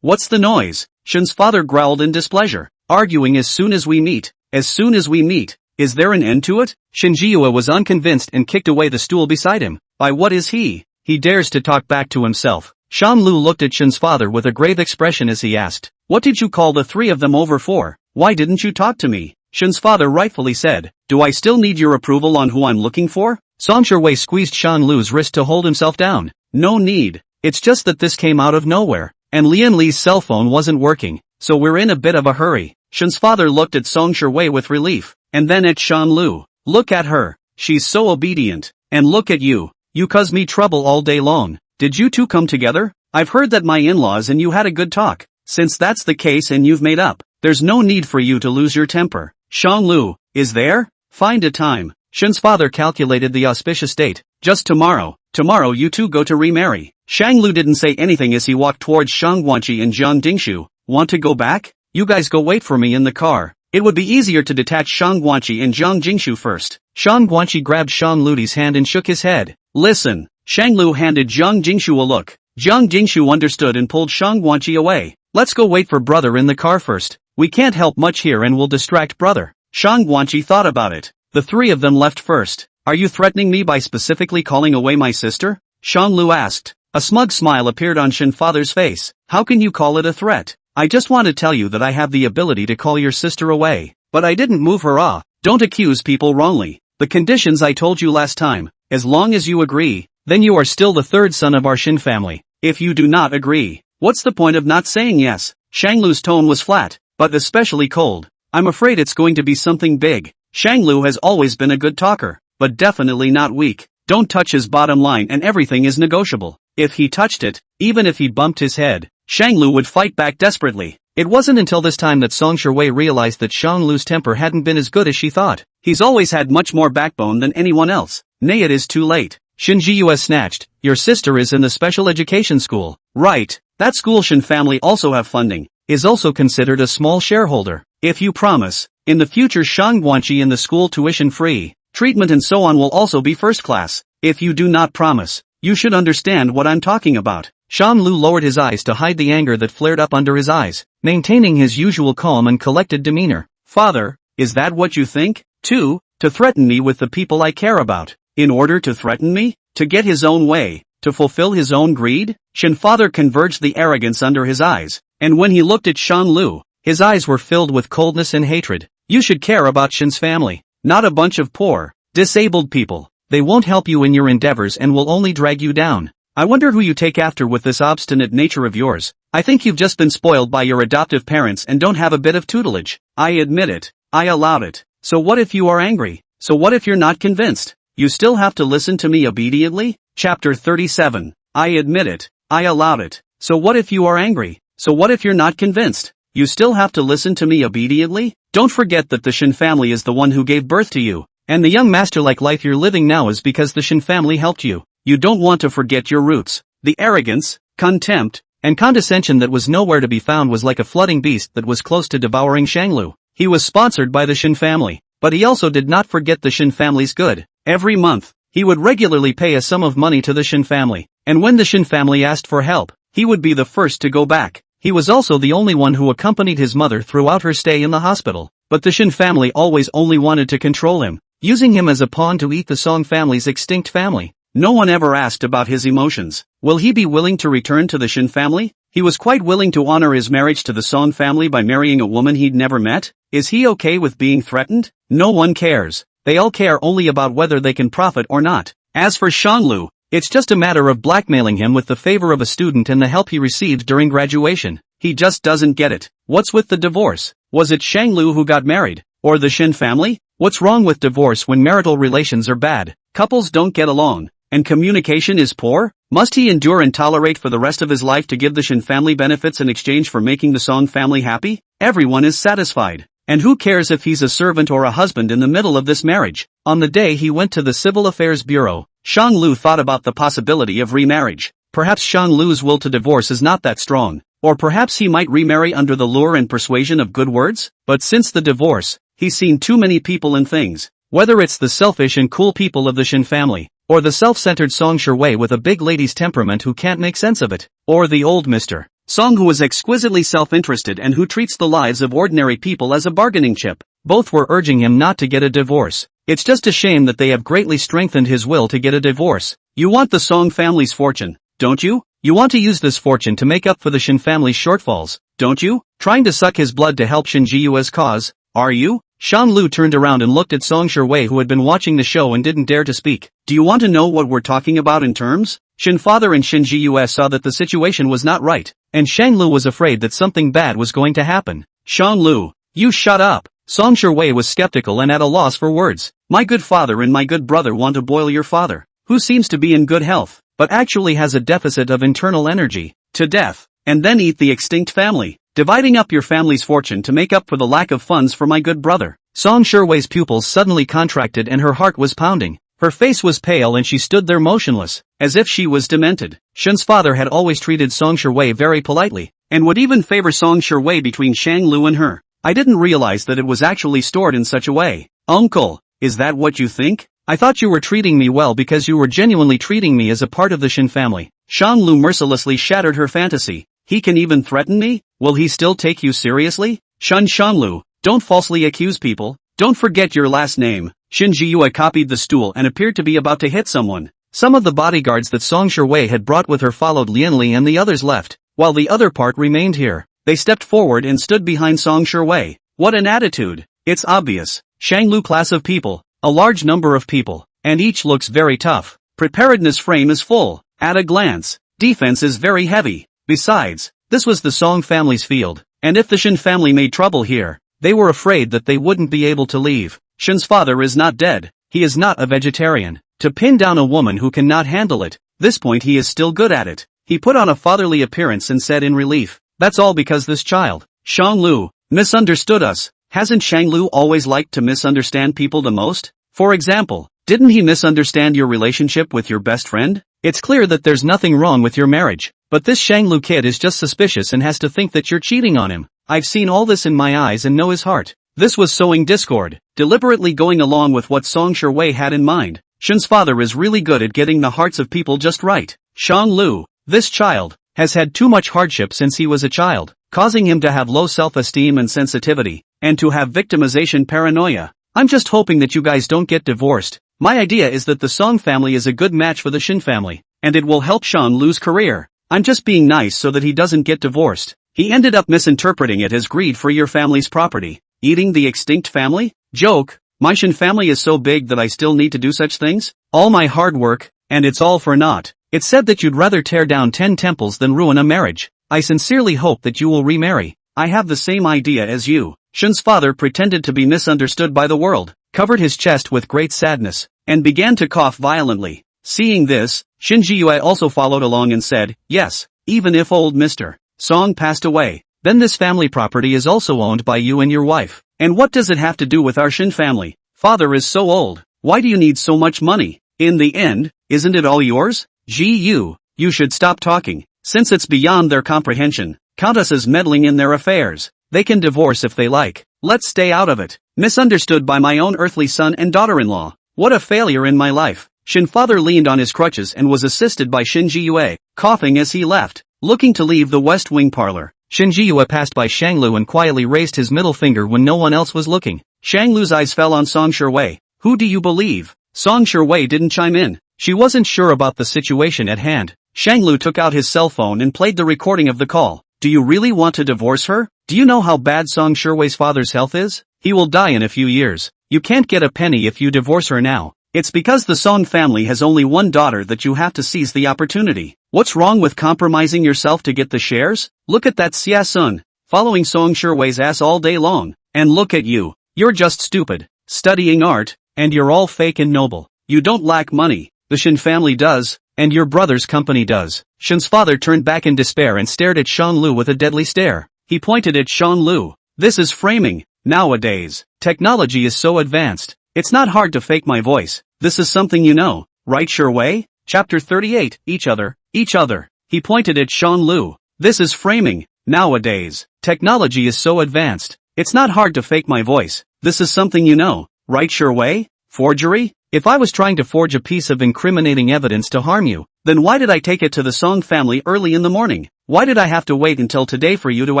What's the noise? Shin's father growled in displeasure. Arguing as soon as we meet. As soon as we meet. Is there an end to it? Shin Ji-yue was unconvinced and kicked away the stool beside him. By what is he? He dares to talk back to himself. Shan Lu looked at Shin's father with a grave expression as he asked, "What did you call the three of them over for? Why didn't you talk to me?" Shin's father rightfully said, "Do I still need your approval on who I'm looking for?" Song Shui squeezed Shan Lu's wrist to hold himself down. "No need. It's just that this came out of nowhere, and Lian Li's cell phone wasn't working, so we're in a bit of a hurry." Shin's father looked at Song Shui with relief, and then at Shan Lu. "Look at her. She's so obedient. And look at you. You cause me trouble all day long. Did you two come together? I've heard that my in-laws and you had a good talk. Since that's the case and you've made up, there's no need for you to lose your temper." Shang Lu, is there? Find a time. Shin's father calculated the auspicious date. Just tomorrow. Tomorrow you two go to remarry. Shang Lu didn't say anything as he walked towards Shang Guanqi and Jiang Dingshu. Want to go back? You guys go wait for me in the car. It would be easier to detach Shang Guanqi and Jiang Dingshu first. Shang Guanqi grabbed Shang Ludi's hand and shook his head. Listen. Shang Lu handed Jiang Dingshu a look. Jiang Dingshu understood and pulled Shang Guanqi away. Let's go wait for brother in the car first. We can't help much here and we'll distract brother. Shang Guanqi thought about it. The three of them left first. Are you threatening me by specifically calling away my sister? Shang Lu asked. A smug smile appeared on Shin father's face. How can you call it a threat? I just want to tell you that I have the ability to call your sister away. But I didn't move her off. Don't accuse people wrongly. The conditions I told you last time. As long as you agree, then you are still the third son of our Shin family. If you do not agree, what's the point of not saying yes? Shang Lu's tone was flat, but especially cold. I'm afraid it's going to be something big. Shang Lu has always been a good talker, but definitely not weak. Don't touch his bottom line and everything is negotiable. If he touched it, even if he bumped his head, Shang Lu would fight back desperately. It wasn't until this time that Song Shui realized that Shang Lu's temper hadn't been as good as she thought. He's always had much more backbone than anyone else. Nay, it is too late. Shin Ji-yue snatched. Your sister is in the special education school. Right. That school Shin family also have funding. Is also considered a small shareholder. If you promise, in the future Shang Guanqi in the school tuition free, treatment and so on will also be first class. If you do not promise, you should understand what I'm talking about. Shang Lu lowered his eyes to hide the anger that flared up under his eyes, maintaining his usual calm and collected demeanor. Father, is that what you think? To threaten me with the people I care about. In order to threaten me? To get his own way? To fulfill his own greed? Shin father converged the arrogance under his eyes, and when he looked at Shang Lu, his eyes were filled with coldness and hatred. You should care about Shin's family, not a bunch of poor, disabled people. They won't help you in your endeavors and will only drag you down. I wonder who you take after with this obstinate nature of yours. I think you've just been spoiled by your adoptive parents and don't have a bit of tutelage. I admit it. I allowed it. So what if you are angry? So what if you're not convinced? You still have to listen to me obediently? Chapter 37. I admit it. I allowed it. So what if you are angry? So what if you're not convinced? You still have to listen to me obediently? Don't forget that the Shin family is the one who gave birth to you, and the young master-like life you're living now is because the Shin family helped you. You don't want to forget your roots. The arrogance, contempt, and condescension that was nowhere to be found was like a flooding beast that was close to devouring Shanglu. He was sponsored by the Shin family, but he also did not forget the Shin family's good. Every month, he would regularly pay a sum of money to the Shin family, and when the Shin family asked for help, he would be the first to go back. He was also the only one who accompanied his mother throughout her stay in the hospital, but the Shin family always only wanted to control him, using him as a pawn to eat the Song family's extinct family. No one ever asked about his emotions. Will he be willing to return to the Shin family? He was quite willing to honor his marriage to the Song family by marrying a woman he'd never met. Is he okay with being threatened? No one cares. They all care only about whether they can profit or not. As for Shanglu, it's just a matter of blackmailing him with the favor of a student and the help he received during graduation. he just doesn't get it. What's with the divorce? Was it Shanglu who got married? Or the Shin family? What's wrong with divorce when marital relations are bad, couples don't get along, and communication is poor? Must he endure and tolerate for the rest of his life to give the Shin family benefits in exchange for making the Song family happy? Everyone is satisfied. And who cares if he's a servant or a husband in the middle of this marriage? On the day he went to the Civil Affairs Bureau, Shanglu thought about the possibility of remarriage. Perhaps Shanglu's will to divorce is not that strong. Or perhaps he might remarry under the lure and persuasion of good words? But since the divorce, he's seen too many people and things. Whether it's the selfish and cool people of the Shin family, or the self-centered Song Shiwei with a big lady's temperament who can't make sense of it, or the old Mr. Song who is exquisitely self-interested and who treats the lives of ordinary people as a bargaining chip. Both were urging him not to get a divorce. It's just a shame that they have greatly strengthened his will to get a divorce. You want the Song family's fortune, don't you? You want to use this fortune to make up for the Shin family's shortfalls, don't you? Trying to suck his blood to help Shin Jiyue's cause, are you? Shanglu turned around and looked at Song Shiwei who had been watching the show and didn't dare to speak. Do you want to know what we're talking about in terms? Shin father and Shin Jiyue saw that the situation was not right, and Shanglu was afraid that something bad was going to happen. Shanglu, you shut up. Song Shiwei was skeptical and at a loss for words. My good father and my good brother want to boil your father, who seems to be in good health, but actually has a deficit of internal energy, to death, and then eat the extinct family, dividing up your family's fortune to make up for the lack of funds for my good brother. Song Shiwei's pupils suddenly contracted and her heart was pounding. Her face was pale and she stood there motionless, as if she was demented. Shin's father had always treated Song Shiwei very politely, and would even favor Song Shiwei between Shanglu and her. I didn't realize that it was actually stored in such a way. Uncle, is that what you think? I thought you were treating me well because you were genuinely treating me as a part of the Shin family. Shanglu mercilessly shattered her fantasy. He can even threaten me? Will he still take you seriously? Shanglu, don't falsely accuse people. Don't forget your last name. Shin Jiyue copied the stool and appeared to be about to hit someone. Some of the bodyguards that Song Shiwei had brought with her followed Lianli and the others left, while the other part remained here. They stepped forward and stood behind Song Shiwei. What an attitude! It's obvious. Shanglu class of people, a large number of people, and each looks very tough. Preparedness frame is full. At a glance, defense is very heavy. Besides, this was the Song family's field, and if the Shin family made trouble here, they were afraid that they wouldn't be able to leave. Shin's father is not dead. He is not a vegetarian. To pin down a woman who cannot handle it, this point he is still good at it. He put on a fatherly appearance and said in relief, that's all because this child, Shanglu, misunderstood us. Hasn't Shanglu always liked to misunderstand people the most? For example, didn't he misunderstand your relationship with your best friend? It's clear that there's nothing wrong with your marriage, but this Shanglu kid is just suspicious and has to think that you're cheating on him. I've seen all this in my eyes and know his heart. This was sowing discord, deliberately going along with what Song Shiwei had in mind. Shin's father is really good at getting the hearts of people just right. Shanglu, this child, has had too much hardship since he was a child, causing him to have low self-esteem and sensitivity, and to have victimization paranoia. I'm just hoping that you guys don't get divorced. My idea is that the Song family is a good match for the Shin family, and it will help Shanglu's career. I'm just being nice so that he doesn't get divorced. He ended up misinterpreting it as greed for your family's property. Eating the extinct family? Joke. My Shin family is so big that I still need to do such things? All my hard work, and it's all for naught. It's said that you'd rather tear down 10 temples than ruin a marriage. I sincerely hope that you will remarry. I have the same idea as you. Shin's father pretended to be misunderstood by the world, covered his chest with great sadness, and began to cough violently. Seeing this, Shin Jiyue also followed along and said, yes, even if old Mr. Song passed away, then this family property is also owned by you and your wife. And what does it have to do with our Shin family? Father is so old. Why do you need so much money? In the end, isn't it all yours? You should stop talking. Since it's beyond their comprehension, count us as meddling in their affairs. They can divorce if they like. Let's stay out of it. Misunderstood by my own earthly son and daughter-in-law. What a failure in my life. Shin father leaned on his crutches and was assisted by Shin Jiyue, coughing as he left. Looking to leave the West Wing parlor, Shin Jiyue passed by Shanglu and quietly raised his middle finger when no one else was looking. Shanglu's eyes fell on Song Shiwei. Who do you believe? Song Shiwei didn't chime in. She wasn't sure about the situation at hand. Shanglu took out his cell phone and played the recording of the call. Do you really want to divorce her? Do you know how bad Song Shiwei's father's health is? He will die in a few years. You can't get a penny if you divorce her now. It's because the Song family has only one daughter that you have to seize the opportunity. What's wrong with compromising yourself to get the shares? Look at that Xia Sun, following Song Shiwei's ass all day long. And look at you. You're just stupid, studying art, and you're all fake and noble. You don't lack money, the Shin family does, and your brother's company does. Shin's father turned back in despair and stared at Shanglu with a deadly stare. He pointed at Shanglu. This is framing. Nowadays, technology is so advanced. It's not hard to fake my voice. This is something you know, right Shiwei? Chapter 38, Each Other. He pointed at Shanglu. This is framing. Nowadays, technology is so advanced. It's not hard to fake my voice. This is something you know, right Shiwei? Forgery? If I was trying to forge a piece of incriminating evidence to harm you, then why did I take it to the Song family early in the morning? Why did I have to wait until today for you to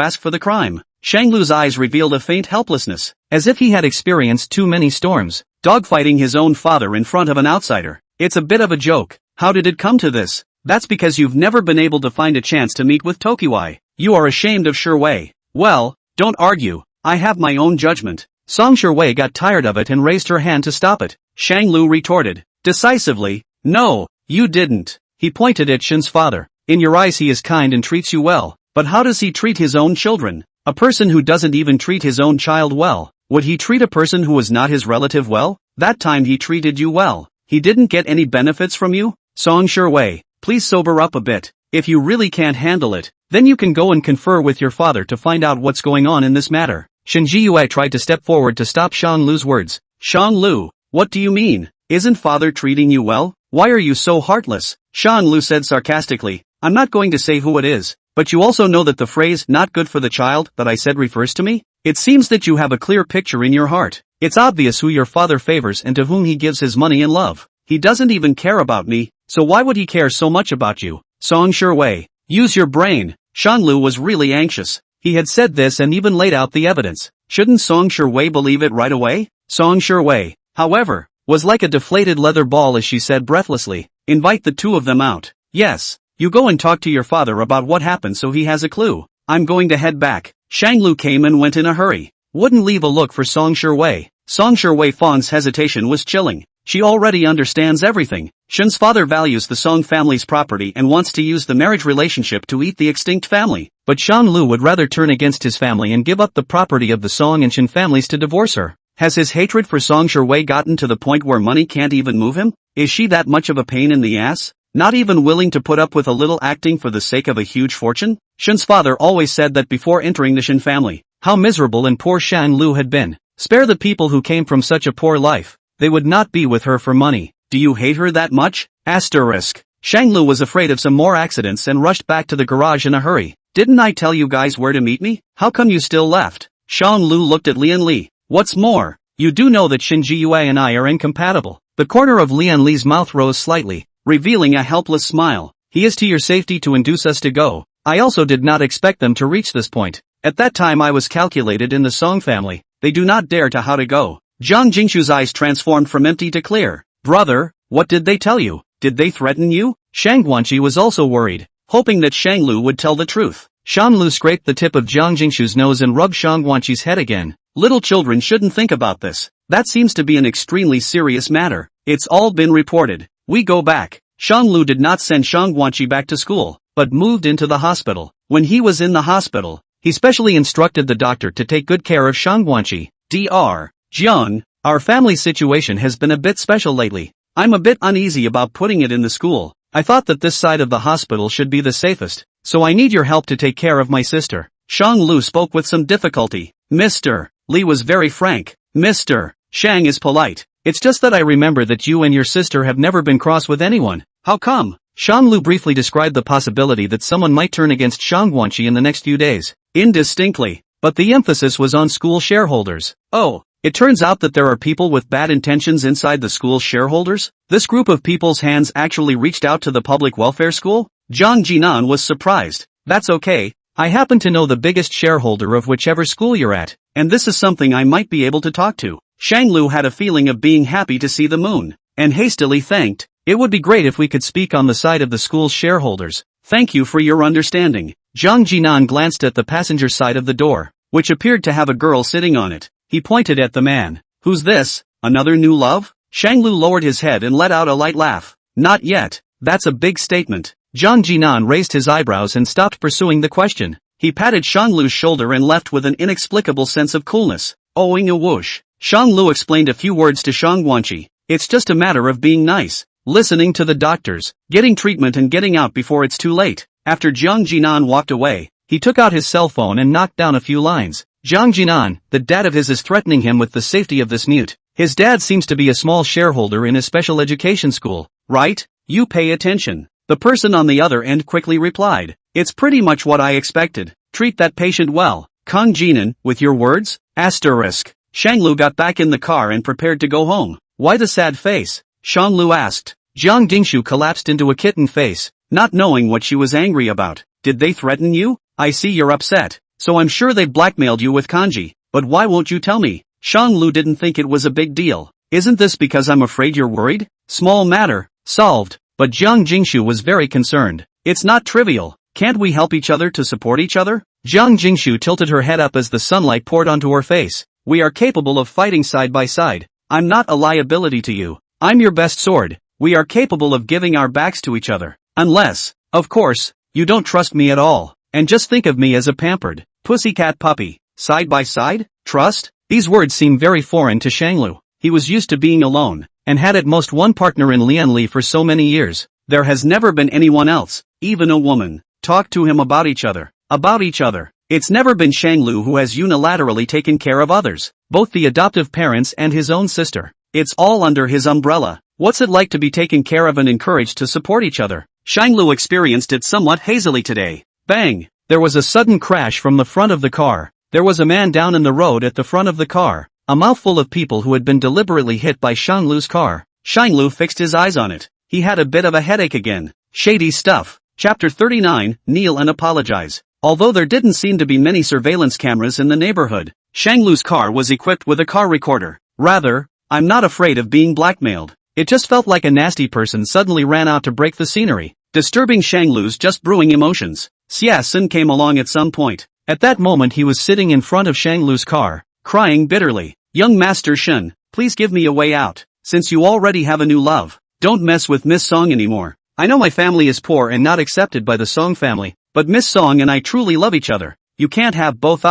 ask for the crime? Shanglu's eyes revealed a faint helplessness, as if he had experienced too many storms, dogfighting his own father in front of an outsider. It's a bit of a joke. How did it come to this? That's because you've never been able to find a chance to meet with Tokiwai. You are ashamed of Shiwei. Well, don't argue. I have my own judgment. Song Shiwei got tired of it and raised her hand to stop it. Shanglu retorted, decisively, no, you didn't. He pointed at Shin's father. In your eyes he is kind and treats you well, but how does he treat his own children? A person who doesn't even treat his own child well, would he treat a person who was not his relative well? That time he treated you well. He didn't get any benefits from you? Song Shiwei, please sober up a bit. If you really can't handle it, then you can go and confer with your father to find out what's going on in this matter. Shin Jiyue tried to step forward to stop Shanglu's words. Shanglu, what do you mean? Isn't father treating you well? Why are you so heartless? Shanglu said sarcastically, I'm not going to say who it is, but you also know that the phrase, not good for the child, that I said refers to me? It seems that you have a clear picture in your heart. It's obvious who your father favors and to whom he gives his money and love. He doesn't even care about me, so why would he care so much about you? Song Shiwei, use your brain. Shanglu was really anxious. He had said this and even laid out the evidence. Shouldn't Song Shiwei believe it right away? Song Shiwei, however, was like a deflated leather ball as she said breathlessly, invite the two of them out. Yes, you go and talk to your father about what happened so he has a clue. I'm going to head back. Shanglu came and went in a hurry. Wouldn't leave a look for Song Shiwei. Song Shiwei Fang's hesitation was chilling. She already understands everything. Shin's father values the Song family's property and wants to use the marriage relationship to eat the extinct family. But Shanglu would rather turn against his family and give up the property of the Song and Shin families to divorce her. Has his hatred for Song Shiwei gotten to the point where money can't even move him? Is she that much of a pain in the ass? Not even willing to put up with a little acting for the sake of a huge fortune? Shin's father always said that before entering the Shin family, how miserable and poor Shanglu had been. Spare the people who came from such a poor life. They would not be with her for money. Do you hate her that much? Asterisk. Shanglu was afraid of some more accidents and rushed back to the garage in a hurry. Didn't I tell you guys where to meet me? How come you still left? Shanglu looked at Lian Li. What's more, you do know that Shin Jiyue and I are incompatible. The corner of Lian Li's mouth rose slightly, revealing a helpless smile. He is to your safety to induce us to go. I also did not expect them to reach this point. At that time I was calculated in the Song family. They do not dare to how to go. Zhang Jingshu's eyes transformed from empty to clear. Brother, what did they tell you? Did they threaten you? Shang Guanqi was also worried, hoping that Shanglu would tell the truth. Shanlu scraped the tip of Zhang Jingshu's nose and rubbed Shang Guanqi's head again. Little children shouldn't think about this. That seems to be an extremely serious matter. It's all been reported. We go back. Shanglu did not send Shang Guanqi back to school, but moved into the hospital. When he was in the hospital, he specially instructed the doctor to take good care of Shang Guanqi. Dr. Jiang, our family situation has been a bit special lately. I'm a bit uneasy about putting it in the school. I thought that this side of the hospital should be the safest, so I need your help to take care of my sister. Shang Lu spoke with some difficulty. Mr. Li was very frank. Mr. Shang is polite. It's just that I remember that you and your sister have never been cross with anyone. How come? Shang Lu briefly described the possibility that someone might turn against Shang Guanqi in the next few days. Indistinctly, but the emphasis was on school shareholders. Oh. It turns out that there are people with bad intentions inside the school's shareholders? This group of people's hands actually reached out to the public welfare school? Zhang Jinan was surprised. That's okay. I happen to know the biggest shareholder of whichever school you're at, and this is something I might be able to talk to. Shanglu had a feeling of being happy to see the moon, and hastily thanked. It would be great if we could speak on the side of the school's shareholders. Thank you for your understanding. Zhang Jinan glanced at the passenger side of the door, which appeared to have a girl sitting on it. He pointed at the man. Who's this? Another new love? Shanglu lowered his head and let out a light laugh. Not yet. That's a big statement. Zhang Jinan raised his eyebrows and stopped pursuing the question. He patted Shanglu's shoulder and left with an inexplicable sense of coolness. Owing a whoosh. Shanglu explained a few words to Shang Guanqi. It's just a matter of being nice, listening to the doctors, getting treatment and getting out before it's too late. After Zhang Jinan walked away, he took out his cell phone and knocked down a few lines. Zhang Jinan, the dad of his, is threatening him with the safety of this mute. His dad seems to be a small shareholder in a special education school, right? You pay attention. The person on the other end quickly replied. It's pretty much what I expected. Treat that patient well. Kang Jinan, with your words? Asterisk. Shanglu got back in the car and prepared to go home. Why the sad face? Shanglu asked. Jiang Dingshu collapsed into a kitten face, not knowing what she was angry about. Did they threaten you? I see you're upset. So I'm sure they blackmailed you with kanji. But why won't you tell me? Shanglu didn't think it was a big deal. Isn't this because I'm afraid you're worried? Small matter. Solved. But Jiang Jingshu was very concerned. It's not trivial. Can't we help each other to support each other? Jiang Jingshu tilted her head up as the sunlight poured onto her face. We are capable of fighting side by side. I'm not a liability to you. I'm your best sword. We are capable of giving our backs to each other. Unless, of course, you don't trust me at all. And just think of me as a pampered pussycat puppy. Side by side? Trust? These words seem very foreign to Shanglu. He was used to being alone, and had at most one partner in Lianli for so many years. There has never been anyone else, even a woman, talk to him about each other. About each other. It's never been Shanglu who has unilaterally taken care of others, both the adoptive parents and his own sister. It's all under his umbrella. What's it like to be taken care of and encouraged to support each other? Shanglu experienced it somewhat hazily today. Bang! There was a sudden crash from the front of the car. There was a man down in the road at the front of the car. A mouthful of people who had been deliberately hit by Shanglu's car. Shanglu fixed his eyes on it. He had a bit of a headache again. Shady stuff. Chapter 39, Kneel and Apologize. Although there didn't seem to be many surveillance cameras in the neighborhood, Shanglu's car was equipped with a car recorder. Rather, I'm not afraid of being blackmailed. It just felt like a nasty person suddenly ran out to break the scenery, disturbing Shanglu's just brewing emotions. Xia Sun came along at some point. At that moment he was sitting in front of Shanglu's car, crying bitterly. Young Master Shen, please give me a way out. Since you already have a new love, don't mess with Miss Song anymore. I know my family is poor and not accepted by the Song family, but Miss Song and I truly love each other. You can't have both.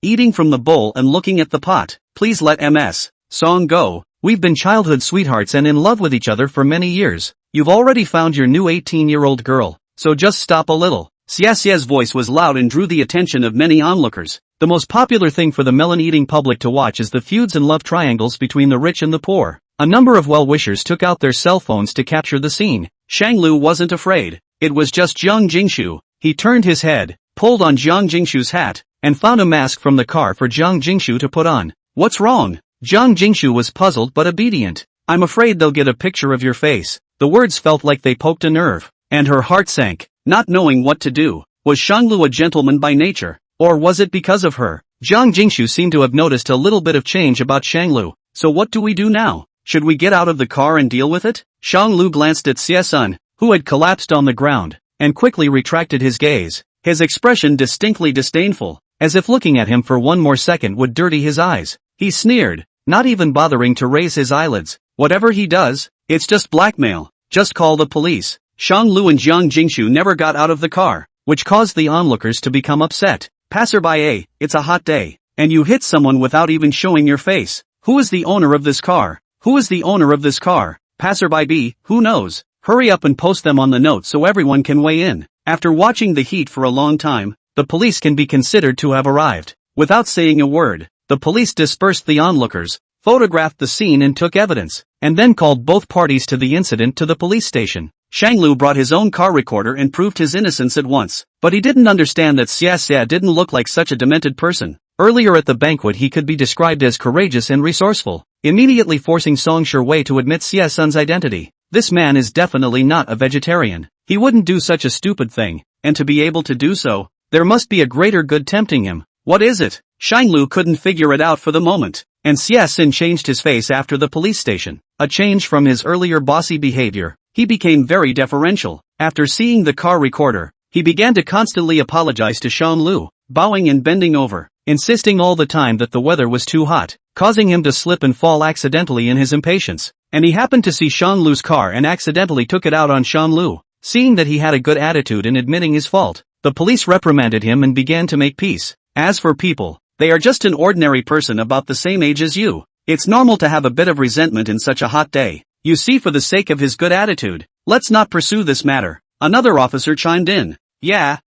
Eating from the bowl and looking at the pot. Please let Ms. Song go. We've been childhood sweethearts and in love with each other for many years. You've already found your new 18-year-old girl, so just stop a little. Xia Xia's voice was loud and drew the attention of many onlookers. The most popular thing for the melon-eating public to watch is the feuds and love triangles between the rich and the poor. A number of well-wishers took out their cell phones to capture the scene. Shanglu wasn't afraid. It was just Jiang Jingshu. He turned his head, pulled on Jiang Jingshu's hat, and found a mask from the car for Jiang Jingshu to put on. What's wrong? Jiang Jingshu was puzzled but obedient. I'm afraid they'll get a picture of your face. The words felt like they poked a nerve, and her heart sank, not knowing what to do. Was Shanglu a gentleman by nature, or was it because of her? Jiang Jingshu seemed to have noticed a little bit of change about Shanglu. So what do we do now? Should we get out of the car and deal with it? Shanglu glanced at Xie Sun, who had collapsed on the ground, and quickly retracted his gaze, his expression distinctly disdainful, as if looking at him for one more second would dirty his eyes. He sneered, not even bothering to raise his eyelids. Whatever he does, it's just blackmail. Just call the police. Shanglu and Jiang Jingshu never got out of the car, which caused the onlookers to become upset. Passerby, it's a hot day, and you hit someone without even showing your face. Who is the owner of this car? Who is the owner of this car? Passerby B, who knows? Hurry up and post them on the note so everyone can weigh in. After watching the heat for a long time, the police can be considered to have arrived. Without saying a word, the police dispersed the onlookers, photographed the scene and took evidence, and then called both parties to the incident to the police station. Shanglu brought his own car recorder and proved his innocence at once, but he didn't understand that Xia Xia didn't look like such a demented person. Earlier at the banquet he could be described as courageous and resourceful, immediately forcing Song Shiwei to admit Xia Sun's identity. This man is definitely not a vegetarian. He wouldn't do such a stupid thing, and to be able to do so, there must be a greater good tempting him. What is it? Shanglu couldn't figure it out for the moment, and Xia Sun changed his face after the police station. A change from his earlier bossy behavior. He became very deferential. After seeing the car recorder, he began to constantly apologize to Shanglu, bowing and bending over, insisting all the time that the weather was too hot, causing him to slip and fall accidentally in his impatience. and he happened to see Shan Lu's car and accidentally took it out on Shan Lu. Seeing that he had a good attitude in admitting his fault, the police reprimanded him and began to make peace. As for people, they are just an ordinary person about the same age as you. It's normal to have a bit of resentment in such a hot day. You see, for the sake of his good attitude, let's not pursue this matter. Another officer chimed in. Yeah,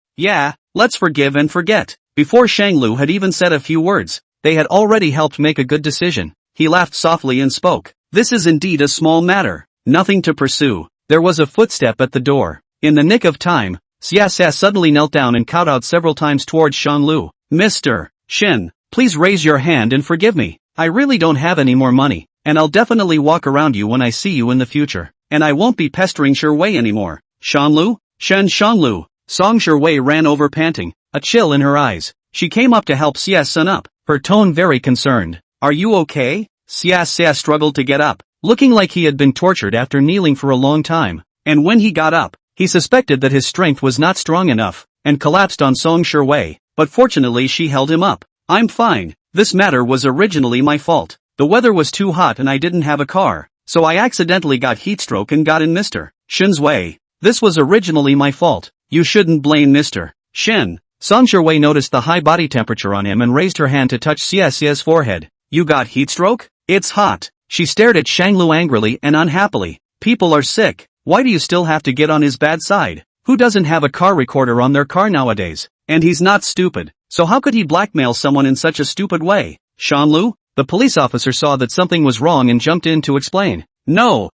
let's forgive and forget. Before Shang Lu had even said a few words, they had already helped make a good decision. He laughed softly and spoke. This is indeed a small matter. Nothing to pursue. There was a footstep at the door. In the nick of time, Xia suddenly knelt down and kowtowed several times towards Shang Lu. Mr. Shin, please raise your hand and forgive me. I really don't have any more money, and I'll definitely walk around you when I see you in the future, and I won't be pestering Shiwei anymore. Shan Lu? Shang Lu. Song Shiwei ran over panting, a chill in her eyes. She came up to help Xia up, her tone very concerned. Are you okay? Xia struggled to get up, looking like he had been tortured after kneeling for a long time, and when he got up, he suspected that his strength was not strong enough, and collapsed on Song Shiwei, but fortunately she held him up. I'm fine. This matter was originally my fault. The weather was too hot and I didn't have a car, so I accidentally got heatstroke and got in Mr. Shin's way. This was originally my fault. You shouldn't blame Mr. Shin. Song Shiwei noticed the high body temperature on him and raised her hand to touch Xia's forehead. You got heatstroke? It's hot. She stared at Shang Lu angrily and unhappily. People are sick. Why do you still have to get on his bad side? Who doesn't have a car recorder on their car nowadays? And he's not stupid, so how could he blackmail someone in such a stupid way? Shan Lu? The police officer saw that something was wrong and jumped in to explain. No.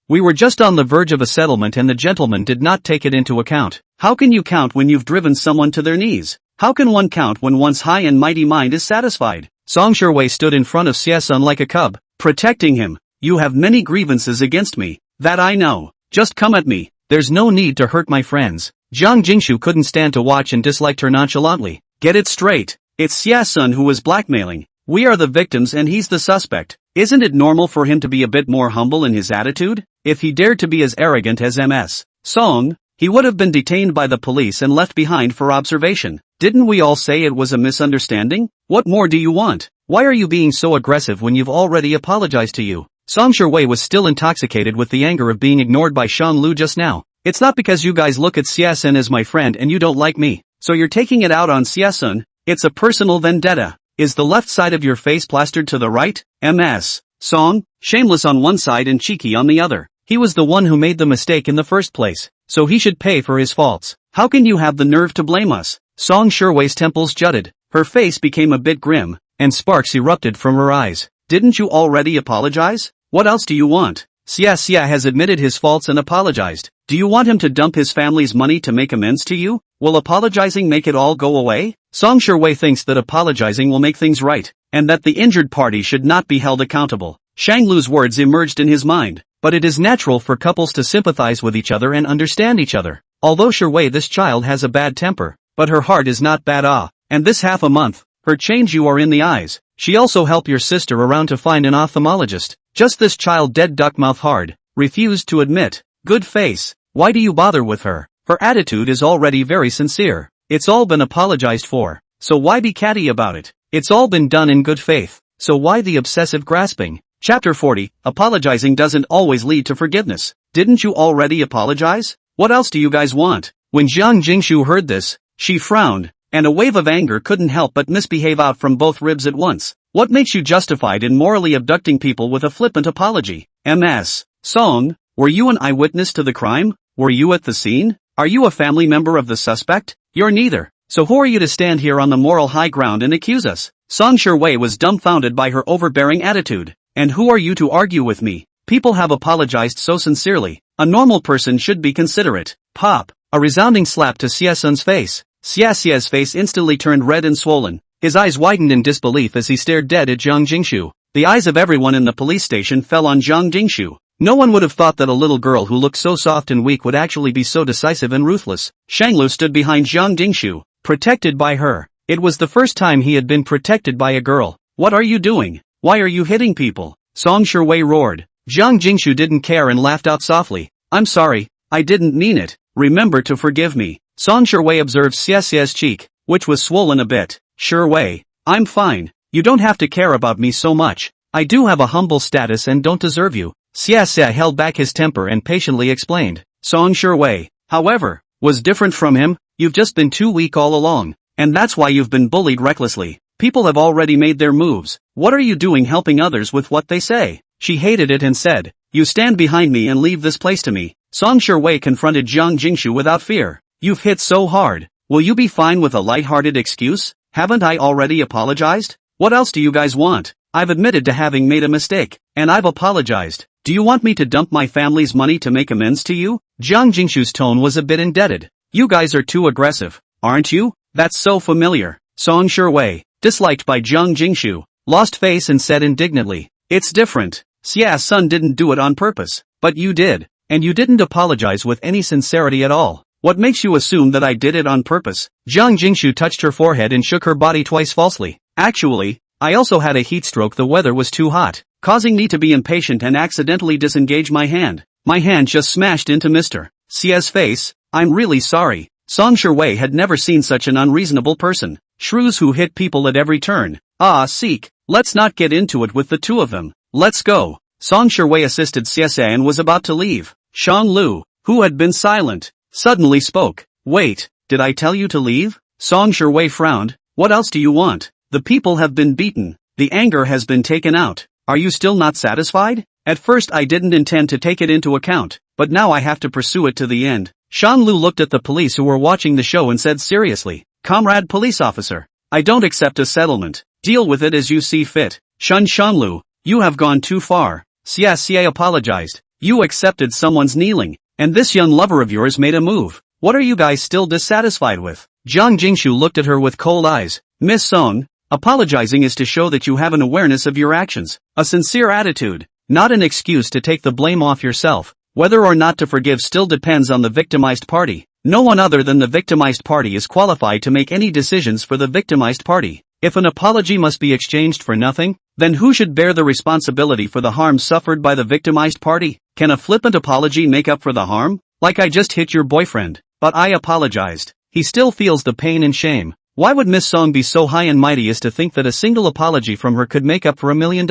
We were just on the verge of a settlement and the gentleman did not take it into account. How can you count when you've driven someone to their knees? How can one count when one's high and mighty mind is satisfied? Song Shiwei stood in front of Xia like a cub, protecting him. You have many grievances against me, that I know. Just come at me. There's no need to hurt my friends. Jiang Jingshu couldn't stand to watch and disliked her nonchalantly. Get it straight. It's Xia who was blackmailing. We are the victims and he's the suspect. Isn't it normal for him to be a bit more humble in his attitude? If he dared to be as arrogant as Ms. Song, he would have been detained by the police and left behind for observation. Didn't we all say it was a misunderstanding? What more do you want? Why are you being so aggressive when you've already apologized to you? Song Shiwei was still intoxicated with the anger of being ignored by Shang Lu just now. It's not because you guys look at Xia as my friend and you don't like me, so you're taking it out on Xia. It's a personal vendetta. Is the left side of your face plastered to the right? Ms. Song, shameless on one side and cheeky on the other. He was the one who made the mistake in the first place, so he should pay for his faults. How can you have the nerve to blame us? Song Shiwei's temples jutted, her face became a bit grim, and sparks erupted from her eyes. Didn't you already apologize? What else do you want? Xia has admitted his faults and apologized. Do you want him to dump his family's money to make amends to you? Will apologizing make it all go away? Song Shiwei thinks that apologizing will make things right, and that the injured party should not be held accountable. Shang Lu's words emerged in his mind, but it is natural for couples to sympathize with each other and understand each other. Although Shiwei, this child has a bad temper, but her heart is not bad. And this half a month, her change you are in the eyes. She also helped your sister around to find an ophthalmologist. Just this child dead duck mouth hard, refused to admit. Good face. Why do you bother with her? Her attitude is already very sincere. It's all been apologized for, so why be catty about it? It's all been done in good faith, so why the obsessive grasping? Chapter 40, apologizing doesn't always lead to forgiveness. Didn't you already apologize? What else do you guys want? When Jiang Jingshu heard this, she frowned, and a wave of anger couldn't help but misbehave out from both ribs at once. What makes you justified in morally abducting people with a flippant apology? Ms. Song, were you an eyewitness to the crime? Were you at the scene? Are you a family member of the suspect? You're neither. So who are you to stand here on the moral high ground and accuse us? Song Shiwei was dumbfounded by her overbearing attitude. And who are you to argue with me? People have apologized so sincerely. A normal person should be considerate. Pop. A resounding slap to Xia's face. Xia's face instantly turned red and swollen. His eyes widened in disbelief as he stared dead at Jiang Jingshu. The eyes of everyone in the police station fell on Jiang Jingshu. No one would have thought that a little girl who looked so soft and weak would actually be so decisive and ruthless. Shang Lu stood behind Jiang Jingshu, protected by her. It was the first time he had been protected by a girl. What are you doing? Why are you hitting people? Song Shiwei roared. Jiang Jingshu didn't care and laughed out softly. I'm sorry, I didn't mean it. Remember to forgive me. Song Shiwei observed Xia's cheek, which was swollen a bit. Shiwei, I'm fine. You don't have to care about me so much. I do have a humble status and don't deserve you. Xia Xia held back his temper and patiently explained. Song Shiwei, however, was different from him. You've just been too weak all along. And that's why you've been bullied recklessly. People have already made their moves. What are you doing helping others with what they say? She hated it and said, you stand behind me and leave this place to me. Song Shiwei confronted Jiang Jingshu without fear. You've hit so hard. Will you be fine with a light-hearted excuse? Haven't I already apologized? What else do you guys want? I've admitted to having made a mistake, and I've apologized. Do you want me to dump my family's money to make amends to you? Jiang Jingshu's tone was a bit indebted. You guys are too aggressive, aren't you? That's so familiar. Song Shiwei, disliked by Jiang Jingshu, lost face and said indignantly, it's different. Xia's son didn't do it on purpose, but you did, and you didn't apologize with any sincerity at all. What makes you assume that I did it on purpose? Jiang Jingshu touched her forehead and shook her body twice falsely. Actually, I also had a heat stroke. The weather was too hot, causing me to be impatient and accidentally disengage my hand. My hand just smashed into Mr. Xia's face. I'm really sorry. Song Shiwei had never seen such an unreasonable person. Shrews who hit people at every turn. Ah, Seek, let's not get into it with the two of them. Let's go. Song Shiwei assisted Xia and was about to leave. Shang Lu, who had been silent, suddenly spoke. Wait, did I tell you to leave? Song Shiwei frowned. What else do you want? The people have been beaten. The anger has been taken out. Are you still not satisfied? At first I didn't intend to take it into account, but now I have to pursue it to the end. Shang Lu looked at the police who were watching the show and said seriously, Comrade police officer, I don't accept a settlement. Deal with it as you see fit. Shang Lu, you have gone too far. Xia apologized. You accepted someone's kneeling, and this young lover of yours made a move. What are you guys still dissatisfied with? Jiang Jingshu looked at her with cold eyes. Miss Song, apologizing is to show that you have an awareness of your actions, a sincere attitude, not an excuse to take the blame off yourself. Whether or not to forgive still depends on the victimized party. No one other than the victimized party is qualified to make any decisions for the victimized party. If an apology must be exchanged for nothing, then who should bear the responsibility for the harm suffered by the victimized party? Can a flippant apology make up for the harm? Like I just hit your boyfriend, but I apologized. He still feels the pain and shame. Why would Miss Song be so high and mighty as to think that a single apology from her could make up for $1 million?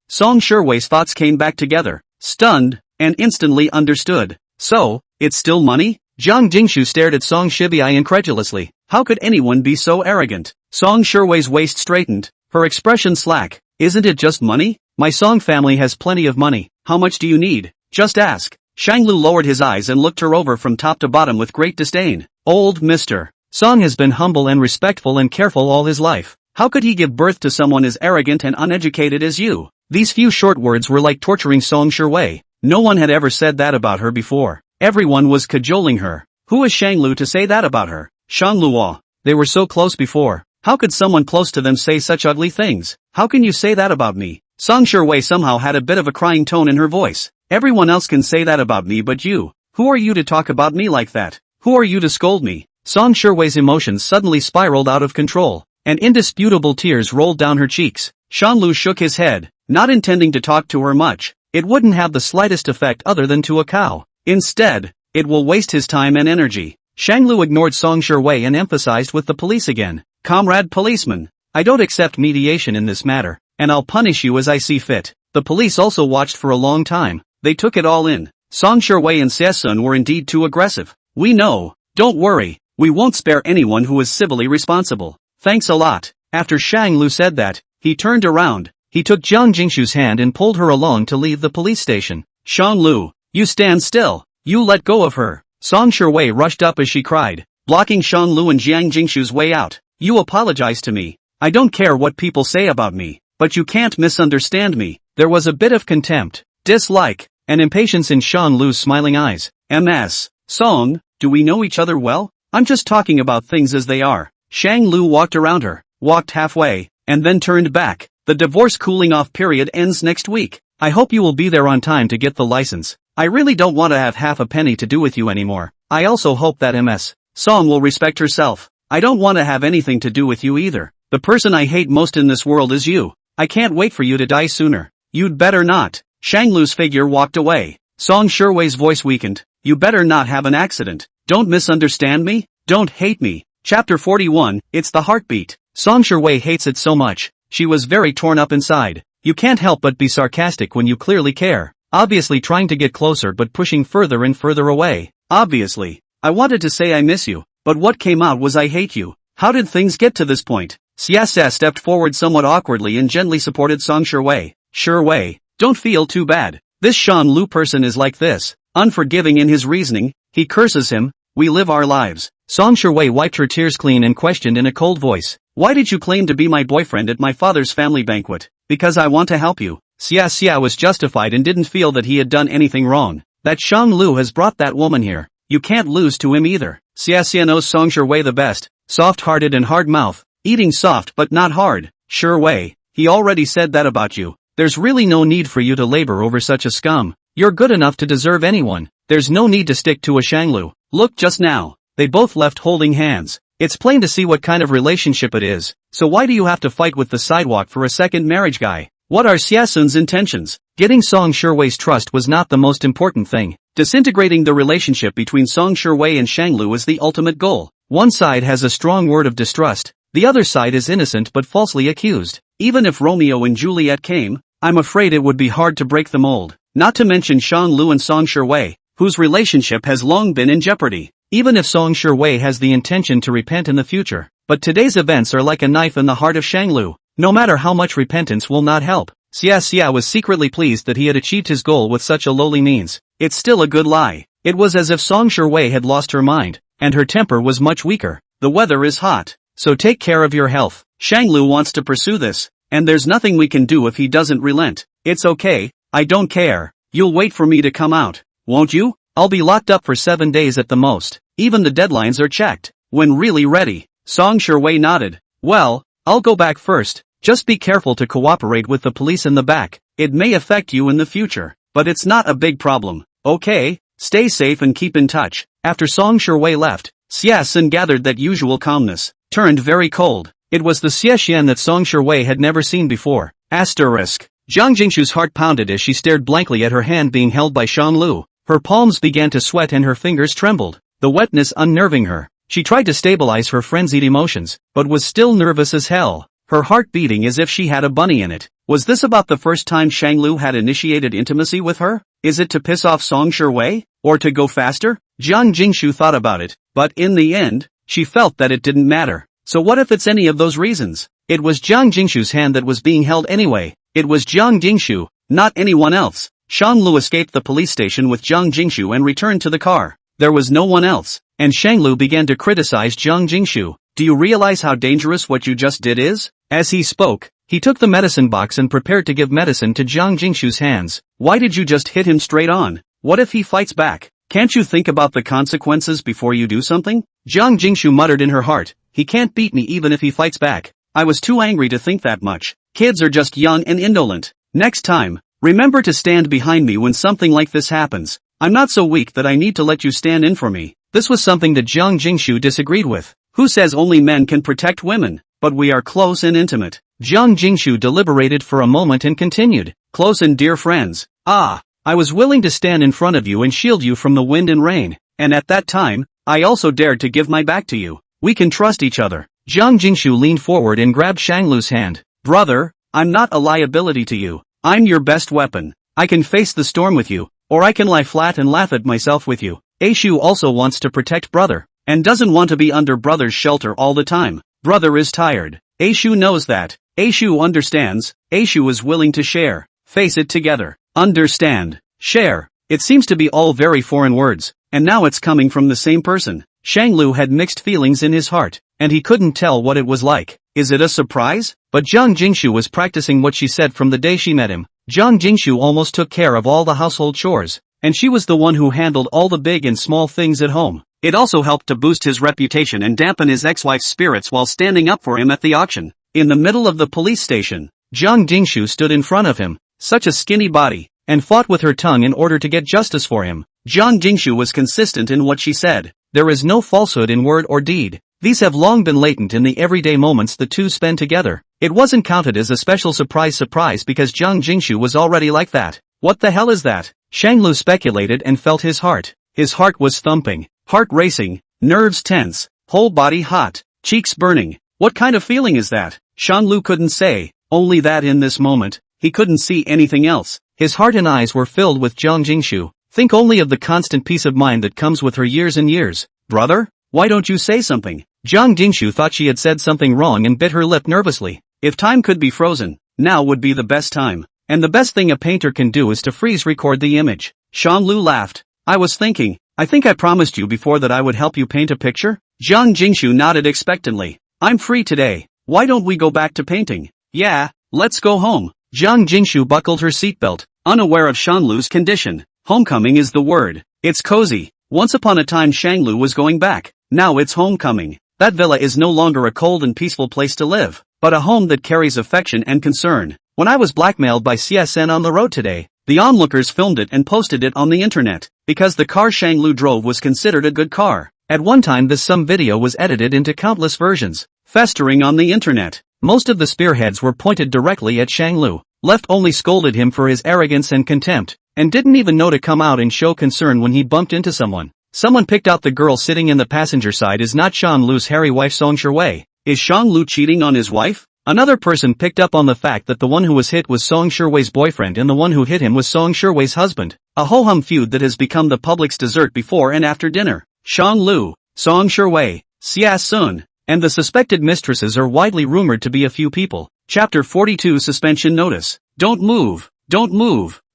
Song Shiwei's thoughts came back together, stunned, and instantly understood. So, it's still money? Jiang Jingshu stared at Song Shibai incredulously. How could anyone be so arrogant? Song Shiwei's waist straightened, her expression slack. Isn't it just money? My Song family has plenty of money. How much do you need? Just ask. Shang Lu lowered his eyes and looked her over from top to bottom with great disdain. Old Mr. Song has been humble and respectful and careful all his life. How could he give birth to someone as arrogant and uneducated as you? These few short words were like torturing Song Shiwei. No one had ever said that about her before. Everyone was cajoling her. Who is Shang Lu to say that about her? Shang Luo. They were so close before. How could someone close to them say such ugly things? How can you say that about me? Song Shiwei somehow had a bit of a crying tone in her voice. Everyone else can say that about me but you. Who are you to talk about me like that? Who are you to scold me? Song Shiwei's emotions suddenly spiraled out of control, and indisputable tears rolled down her cheeks. Shang Lu shook his head, not intending to talk to her much. It wouldn't have the slightest effect other than to a cow. Instead, it will waste his time and energy. Shang Lu ignored Song Shiwei and emphasized with the police again. Comrade policeman, I don't accept mediation in this matter, and I'll punish you as I see fit. The police also watched for a long time. They took it all in. Song Shiwei and Xie were indeed too aggressive. We know. Don't worry. We won't spare anyone who is civilly responsible. Thanks a lot. After Shang Lu said that, he turned around. He took Jiang Jingshu's hand and pulled her along to leave the police station. Shang Lu, you stand still. You let go of her. Song Shiwei rushed up as she cried, blocking Shang Lu and Jiang Jingshu's way out. You apologize to me. I don't care what people say about me, but you can't misunderstand me. There was a bit of contempt, dislike, and impatience in Shang Lu's smiling eyes. Ms. Song, do we know each other well? I'm just talking about things as they are. Shang Lu walked around her, walked halfway, and then turned back. The divorce cooling off period ends next week. I hope you will be there on time to get the license. I really don't want to have half a penny to do with you anymore. I also hope that Ms. Song will respect herself. I don't want to have anything to do with you either. The person I hate most in this world is you. I can't wait for you to die sooner. You'd better not. Shang Lu's figure walked away. Song Shiwei's voice weakened. You better not have an accident. Don't misunderstand me. Don't hate me. Chapter 41, It's the Heartbeat. Song Shiwei hates it so much. She was very torn up inside. You can't help but be sarcastic when you clearly care. Obviously trying to get closer but pushing further and further away. Obviously. I wanted to say I miss you, but what came out was I hate you. How did things get to this point? Sia stepped forward somewhat awkwardly and gently supported Song Shiwei. Shiwei, don't feel too bad. This Shan Lu person is like this. Unforgiving in his reasoning, he curses him. We live our lives. Song Shiwei wiped her tears clean and questioned in a cold voice. Why did you claim to be my boyfriend at my father's family banquet? Because I want to help you. Sia was justified and didn't feel that he had done anything wrong. That Shang Lu has brought that woman here. You can't lose to him either. Sia knows Song Shiwei the best. Soft-hearted and hard mouth. Eating soft but not hard. Shiwei, he already said that about you. There's really no need for you to labor over such a scum. You're good enough to deserve anyone. There's no need to stick to a Shanglu. Look just now. They both left holding hands. It's plain to see what kind of relationship it is. So why do you have to fight with the sidewalk for a second marriage guy? What are Xiasun's intentions? Getting Song Shiwei's trust was not the most important thing. Disintegrating the relationship between Song Shiwei and Shanglu is the ultimate goal. One side has a strong word of distrust. The other side is innocent but falsely accused. Even if Romeo and Juliet came, I'm afraid it would be hard to break the mold. Not to mention Shanglu and Song Shiwei, whose relationship has long been in jeopardy. Even if Song Shiwei has the intention to repent in the future. But today's events are like a knife in the heart of Shanglu. No matter how much repentance will not help. Sia was secretly pleased that he had achieved his goal with such a lowly means. It's still a good lie. It was as if Song Shiwei had lost her mind, and her temper was much weaker. The weather is hot, so take care of your health. Shanglu wants to pursue this, and there's nothing we can do if he doesn't relent. It's okay, I don't care. You'll wait for me to come out, won't you? I'll be locked up for 7 days at the most. Even the deadlines are checked. When really ready. Song Shiwei nodded. Well, I'll go back first. Just be careful to cooperate with the police in the back. It may affect you in the future, but it's not a big problem. Okay, stay safe and keep in touch. After Song Shiwei left, Xiasun gathered that usual calmness turned very cold. It was the Xiaxian that Song Shiwei had never seen before. Asterisk. Zhang Jingshu's heart pounded as she stared blankly at her hand being held by Shang Lu. Her palms began to sweat and her fingers trembled, the wetness unnerving her. She tried to stabilize her frenzied emotions, but was still nervous as hell. Her heart beating as if she had a bunny in it. Was this about the first time Shanglu had initiated intimacy with her? Is it to piss off Song Shiwei? Or to go faster? Zhang Jingshu thought about it, but in the end, she felt that it didn't matter. So what if it's any of those reasons? It was Zhang Jingshu's hand that was being held anyway. It was Zhang Jingshu, not anyone else. Shanglu escaped the police station with Zhang Jingshu and returned to the car. There was no one else, and Shanglu began to criticize Zhang Jingshu. Do you realize how dangerous what you just did is? As he spoke, he took the medicine box and prepared to give medicine to Zhang Jingshu's hands. Why did you just hit him straight on? What if he fights back? Can't you think about the consequences before you do something? Zhang Jingshu muttered in her heart. He can't beat me even if he fights back. I was too angry to think that much. Kids are just young and indolent. Next time, remember to stand behind me when something like this happens. I'm not so weak that I need to let you stand in for me. This was something that Zhang Jingshu disagreed with. Who says only men can protect women? But we are close and intimate. Zhang Jingshu deliberated for a moment and continued. Close and dear friends. I was willing to stand in front of you and shield you from the wind and rain. And at that time, I also dared to give my back to you. We can trust each other. Zhang Jingshu leaned forward and grabbed Shanglu's hand. Brother, I'm not a liability to you. I'm your best weapon. I can face the storm with you, or I can lie flat and laugh at myself with you. Aishu also wants to protect brother, and doesn't want to be under brother's shelter all the time. Brother is tired. Aishu knows that. Aishu understands. Aishu is willing to share. Face it together. Understand. Share. It seems to be all very foreign words, and now it's coming from the same person. Shanglu had mixed feelings in his heart, and he couldn't tell what it was like. Is it a surprise? But Zhang Jingshu was practicing what she said from the day she met him. Zhang Jingshu almost took care of all the household chores, and she was the one who handled all the big and small things at home. It also helped to boost his reputation and dampen his ex-wife's spirits while standing up for him at the auction. In the middle of the police station, Zhang Jingshu stood in front of him, such a skinny body, and fought with her tongue in order to get justice for him. Zhang Jingshu was consistent in what she said. There is no falsehood in word or deed. These have long been latent in the everyday moments the two spend together. It wasn't counted as a special surprise because Zhang Jingshu was already like that. What the hell is that? Shanglu speculated and felt his heart. His heart was thumping, heart racing, nerves tense, whole body hot, cheeks burning. What kind of feeling is that? Shanglu couldn't say, only that in this moment, he couldn't see anything else. His heart and eyes were filled with Jiang Jingshu. Think only of the constant peace of mind that comes with her years and years. Brother? Why don't you say something? Jiang Jingshu thought she had said something wrong and bit her lip nervously. If time could be frozen, now would be the best time. And the best thing a painter can do is to freeze record the image. Shanglu laughed. I think I promised you before that I would help you paint a picture? Jiang Jingshu nodded expectantly. I'm free today. Why don't we go back to painting? Yeah, let's go home. Jiang Jingshu buckled her seatbelt, unaware of Shanglu's condition. Homecoming is the word. It's cozy. Once upon a time Shanglu was going back. Now it's homecoming. That villa is no longer a cold and peaceful place to live, but a home that carries affection and concern. When I was blackmailed by CSN on the road today, the onlookers filmed it and posted it on the internet, because the car Shanglu drove was considered a good car. At one time some video was edited into countless versions, festering on the internet. Most of the spearheads were pointed directly at Shanglu. Left only scolded him for his arrogance and contempt, and didn't even know to come out and show concern when he bumped into someone. Someone picked out the girl sitting in the passenger side is not Shanglu's hairy wife Song Shiwei. Is Shanglu cheating on his wife? Another person picked up on the fact that the one who was hit was Song Shiwei's boyfriend and the one who hit him was Song Shiwei's husband. A ho-hum feud that has become the public's dessert before and after dinner. Shanglu, Song Shiwei, Xia Sun, and the suspected mistresses are widely rumored to be a few people. Chapter 42 Suspension Notice. Don't move,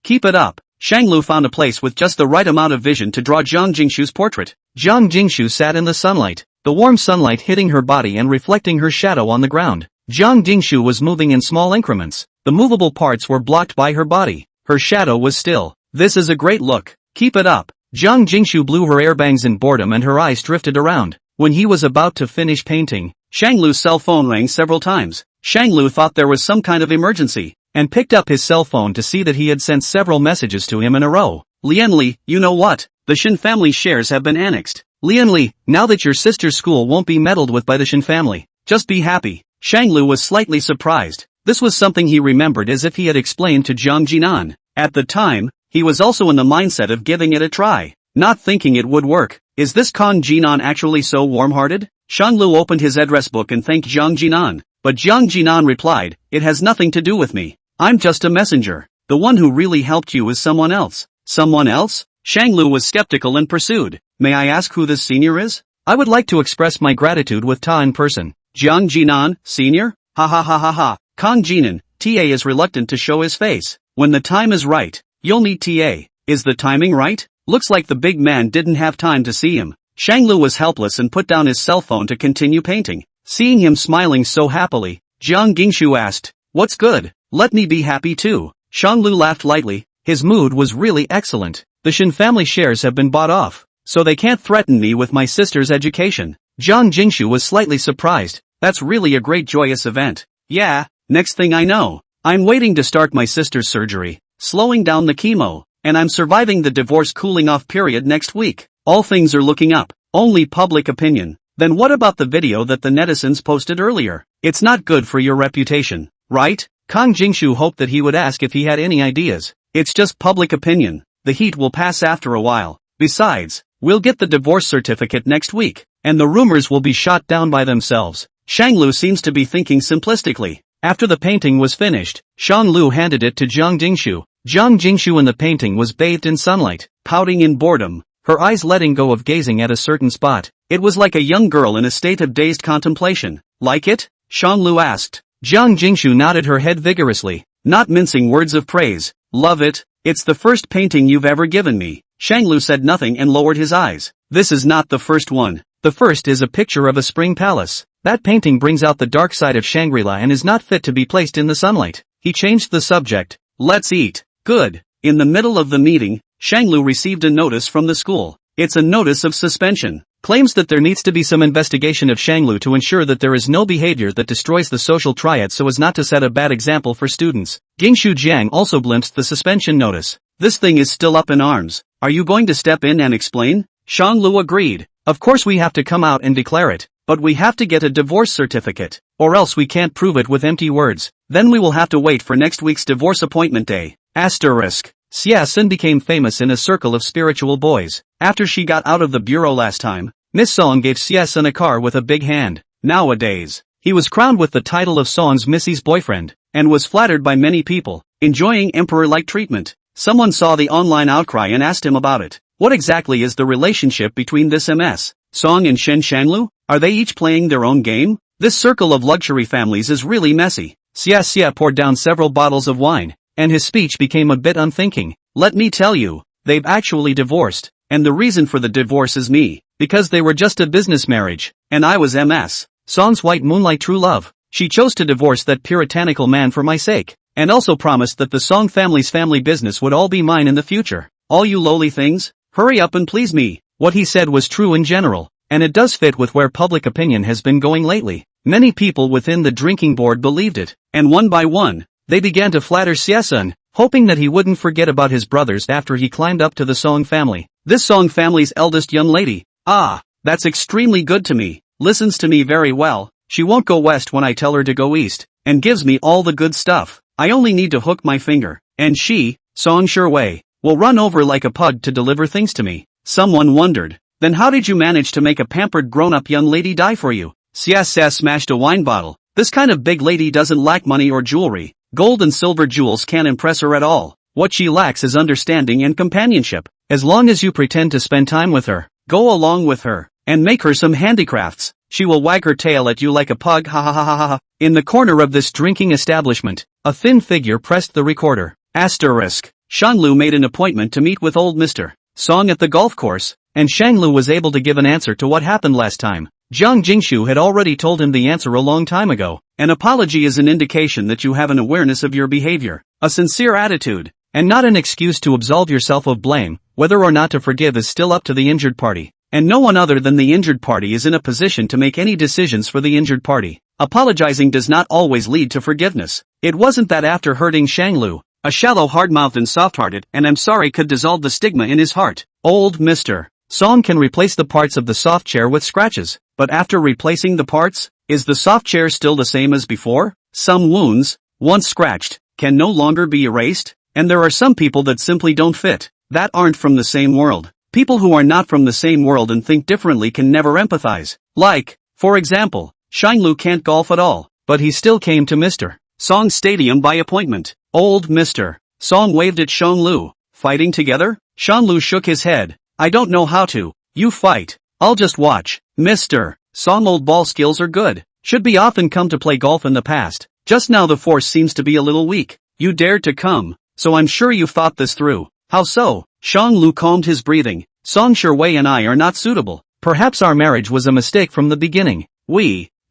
keep it up. Shanglu found a place with just the right amount of vision to draw Jiang Jingshu's portrait. Jiang Jingshu sat in the sunlight, the warm sunlight hitting her body and reflecting her shadow on the ground. Jiang Jingshu was moving in small increments. The movable parts were blocked by her body. Her shadow was still. This is a great look. Keep it up. Jiang Jingshu blew her airbangs in boredom and her eyes drifted around. When he was about to finish painting, Shanglu's cell phone rang several times. Shanglu thought there was some kind of emergency, and picked up his cell phone to see that he had sent several messages to him in a row. Lianli, you know what? The Shin family shares have been annexed. Lianli, now that your sister's school won't be meddled with by the Shin family, just be happy. Shanglu was slightly surprised. This was something he remembered as if he had explained to Jiang Jinan. At the time, he was also in the mindset of giving it a try, not thinking it would work. Is this Kang Jinan actually so warm-hearted? Shanglu opened his address book and thanked Jiang Jinan, but Jiang Jinan replied, it has nothing to do with me. I'm just a messenger. The one who really helped you is someone else. Someone else? Shanglu was skeptical and pursued. May I ask who this senior is? I would like to express my gratitude with Ta in person. Jiang Jinan, senior? Ha ha ha ha ha. Kang Jinan, TA is reluctant to show his face. When the time is right, you'll meet TA. Is the timing right? Looks like the big man didn't have time to see him. Shanglu was helpless and put down his cell phone to continue painting. Seeing him smiling so happily, Jiang Jingshu asked, what's good? Let me be happy too. Shanglu laughed lightly. His mood was really excellent. The Shin family shares have been bought off, so they can't threaten me with my sister's education. Jiang Jingshu was slightly surprised. That's really a great joyous event. Yeah, next thing I know, I'm waiting to start my sister's surgery, slowing down the chemo, and I'm surviving the divorce cooling off period next week. All things are looking up. Only public opinion. Then what about the video that the netizens posted earlier? It's not good for your reputation, right? Kang Jingshu hoped that he would ask if he had any ideas. It's just public opinion. The heat will pass after a while. Besides, we'll get the divorce certificate next week, and the rumors will be shot down by themselves. Shanglu seems to be thinking simplistically. After the painting was finished, Shanglu handed it to Jiang Jingshu. Jiang Jingshu in the painting was bathed in sunlight, pouting in boredom, her eyes letting go of gazing at a certain spot. It was like a young girl in a state of dazed contemplation. Like it? Shanglu asked. Jiang Jingshu nodded her head vigorously, not mincing words of praise. Love it. It's the first painting you've ever given me. Shanglu said nothing and lowered his eyes. This is not the first one. The first is a picture of a spring palace. That painting brings out the dark side of Shangri-La and is not fit to be placed in the sunlight. He changed the subject. Let's eat. Good. In the middle of the meeting, Shanglu received a notice from the school. It's a notice of suspension. Claims that there needs to be some investigation of Shanglu to ensure that there is no behavior that destroys the social triad so as not to set a bad example for students. Gingshu Jiang also glimpsed the suspension notice. This thing is still up in arms. Are you going to step in and explain? Shanglu agreed. Of course we have to come out and declare it, but we have to get a divorce certificate, or else we can't prove it with empty words. Then we will have to wait for next week's divorce appointment day. Asterisk. Xia Sun became famous in a circle of spiritual boys. After she got out of the bureau last time, Miss Song gave Xia Sun a car with a big hand. Nowadays, he was crowned with the title of Song's Missy's boyfriend, and was flattered by many people, enjoying emperor-like treatment. Someone saw the online outcry and asked him about it. What exactly is the relationship between this MS Song and Shen Shanglu? Are they each playing their own game? This circle of luxury families is really messy. Xia poured down several bottles of wine, and his speech became a bit unthinking. Let me tell you, they've actually divorced, and the reason for the divorce is me, because they were just a business marriage, and I was MS Song's white moonlight true love. She chose to divorce that puritanical man for my sake, and also promised that the Song family's family business would all be mine in the future. All you lowly things, hurry up and please me. What he said was true in general, and it does fit with where public opinion has been going lately. Many people within the drinking board believed it, and one by one, they began to flatter Xie, hoping that he wouldn't forget about his brothers after he climbed up to the Song family. This Song family's eldest young lady, that's extremely good to me, listens to me very well. She won't go west when I tell her to go east, and gives me all the good stuff. I only need to hook my finger, and she, Song Shui, will run over like a pug to deliver things to me. Someone wondered, then how did you manage to make a pampered grown-up young lady die for you? Xia smashed a wine bottle. This kind of big lady doesn't lack money or jewelry. Gold and silver jewels can't impress her at all. What she lacks is understanding and companionship. As long as you pretend to spend time with her, go along with her, and make her some handicrafts, she will wag her tail at you like a pug, ha ha ha ha ha. In the corner of this drinking establishment, a thin figure pressed the recorder. Asterisk. Shanglu made an appointment to meet with old Mr. Song at the golf course, and Shanglu was able to give an answer to what happened last time. Jiang Jingshu had already told him the answer a long time ago. An apology is an indication that you have an awareness of your behavior, a sincere attitude, and not an excuse to absolve yourself of blame. Whether or not to forgive is still up to the injured party, and no one other than the injured party is in a position to make any decisions for the injured party. Apologizing does not always lead to forgiveness. It wasn't that after hurting Shanglu, a shallow, hard-mouthed and soft-hearted and I'm sorry could dissolve the stigma in his heart. Old Mr. Song can replace the parts of the soft chair with scratches, but after replacing the parts, is the soft chair still the same as before? Some wounds, once scratched, can no longer be erased, and there are some people that simply don't fit, that aren't from the same world. People who are not from the same world and think differently can never empathize. Like, for example, Shanglu can't golf at all, but he still came to Mr. Song's stadium by appointment. Old Mr. Song waved at Shanglu. Fighting together? Shanglu shook his head. I don't know how to. You fight. I'll just watch. Mr. Song old ball skills are good. Should be often come to play golf in the past. Just now the force seems to be a little weak. You dared to come, so I'm sure you thought this through. How so? Shanglu calmed his breathing. Song Shui and I are not suitable. Perhaps our marriage was a mistake from the beginning.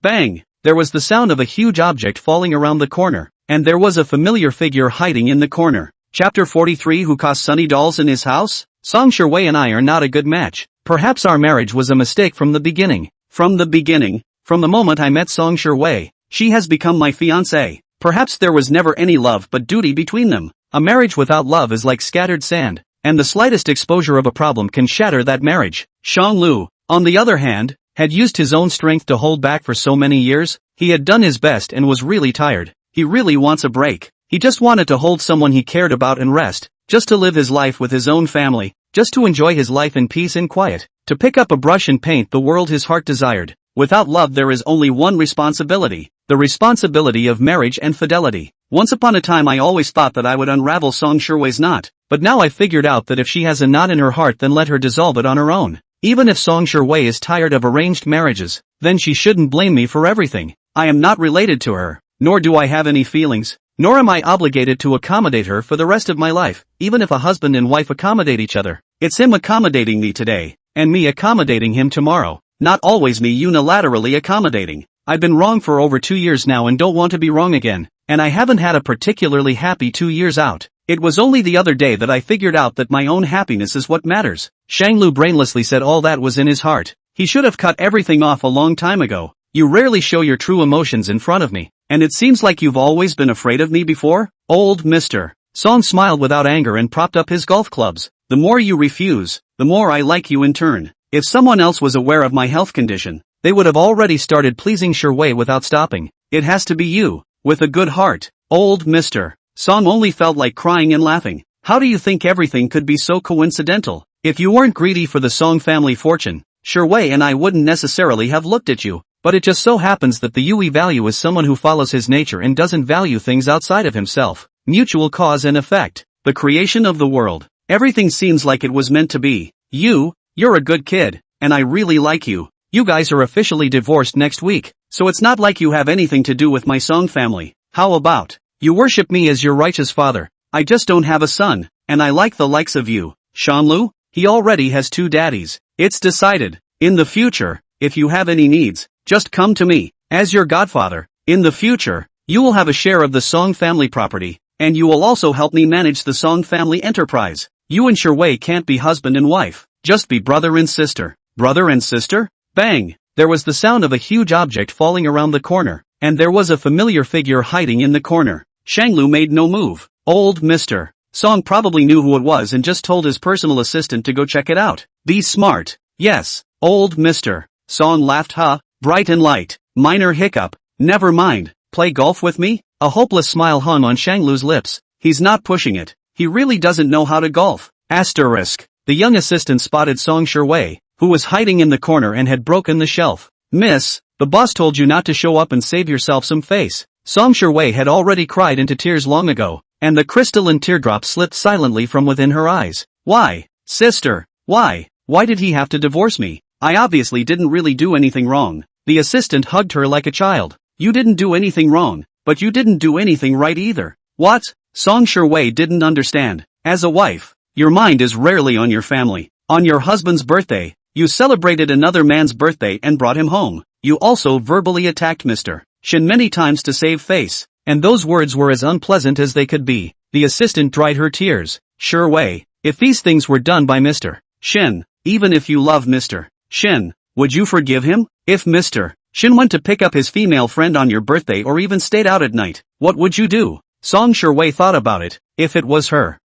Bang! There was the sound of a huge object falling around the corner, and there was a familiar figure hiding in the corner. Chapter 43. Who caused Sunny dolls in his house? Song Shui and I are not a good match. Perhaps our marriage was a mistake from the beginning. From the beginning? From the moment I met Song Shui, she has become my fiancée. Perhaps there was never any love but duty between them. A marriage without love is like scattered sand, and the slightest exposure of a problem can shatter that marriage. Shanglu, on the other hand, had used his own strength to hold back for so many years. He had done his best and was really tired. He really wants a break. He just wanted to hold someone he cared about and rest, just to live his life with his own family, just to enjoy his life in peace and quiet, to pick up a brush and paint the world his heart desired. Without love there is only one responsibility, the responsibility of marriage and fidelity. Once upon a time I always thought that I would unravel Song Shui's knot, but now I figured out that if she has a knot in her heart then let her dissolve it on her own. Even if Song Shui is tired of arranged marriages, then she shouldn't blame me for everything. I am not related to her, nor do I have any feelings, nor am I obligated to accommodate her for the rest of my life, even if a husband and wife accommodate each other. It's him accommodating me today, and me accommodating him tomorrow, not always me unilaterally accommodating. I've been wrong for over 2 years now and don't want to be wrong again, and I haven't had a particularly happy 2 years out. It was only the other day that I figured out that my own happiness is what matters. Shanglu brainlessly said all that was in his heart. He should have cut everything off a long time ago. You rarely show your true emotions in front of me, and it seems like you've always been afraid of me before? Old Mr. Song smiled without anger and propped up his golf clubs. The more you refuse, the more I like you in turn. If someone else was aware of my health condition, they would have already started pleasing Shui without stopping. It has to be you, with a good heart. Old Mr. Song only felt like crying and laughing. How do you think everything could be so coincidental? If you weren't greedy for the Song family fortune, Shui and I wouldn't necessarily have looked at you, but it just so happens that the Yui value is someone who follows his nature and doesn't value things outside of himself. mutual cause and effect, the creation of the world. Everything seems like it was meant to be. You're a good kid, and I really like you. You guys are officially divorced next week, so it's not like you have anything to do with my Song family. How about you worship me as your righteous father? I just don't have a son, and I like the likes of you. Shanlu, he already has 2 daddies. It's decided. In the future, if you have any needs, just come to me. As your godfather, in the future, you will have a share of the Song family property, and you will also help me manage the Song family enterprise. You and Sherwei can't be husband and wife, just be brother and sister. Brother and sister? Bang! There was the sound of a huge object falling around the corner, and there was a familiar figure hiding in the corner. Shanglu made no move. Old Mr. Song probably knew who it was and just told his personal assistant to go check it out. Be smart. Yes, old Mr. Song laughed. Bright and light. Minor hiccup. Never mind. Play golf with me? A hopeless smile hung on Shanglu's lips. He's not pushing it. He really doesn't know how to golf. Asterisk. The young assistant spotted Song Sherwei, who was hiding in the corner and had broken the shelf. Miss, the boss told you not to show up and save yourself some face. Song Sherwei had already cried into tears long ago, and the crystalline teardrop slipped silently from within her eyes. Why, sister, why did he have to divorce me? I obviously didn't really do anything wrong. The assistant hugged her like a child. You didn't do anything wrong, but you didn't do anything right either. What? Song Sherwei didn't understand. As a wife, your mind is rarely on your family. On your husband's birthday, you celebrated another man's birthday and brought him home. You also verbally attacked Mr. Shin many times to save face, and those words were as unpleasant as they could be. The assistant dried her tears. Sherwei, if these things were done by Mr. Shin, even if you love Mr. Shin, would you forgive him? If Mr. Shin went to pick up his female friend on your birthday or even stayed out at night, what would you do? Song Sherwei thought about it. If it was her,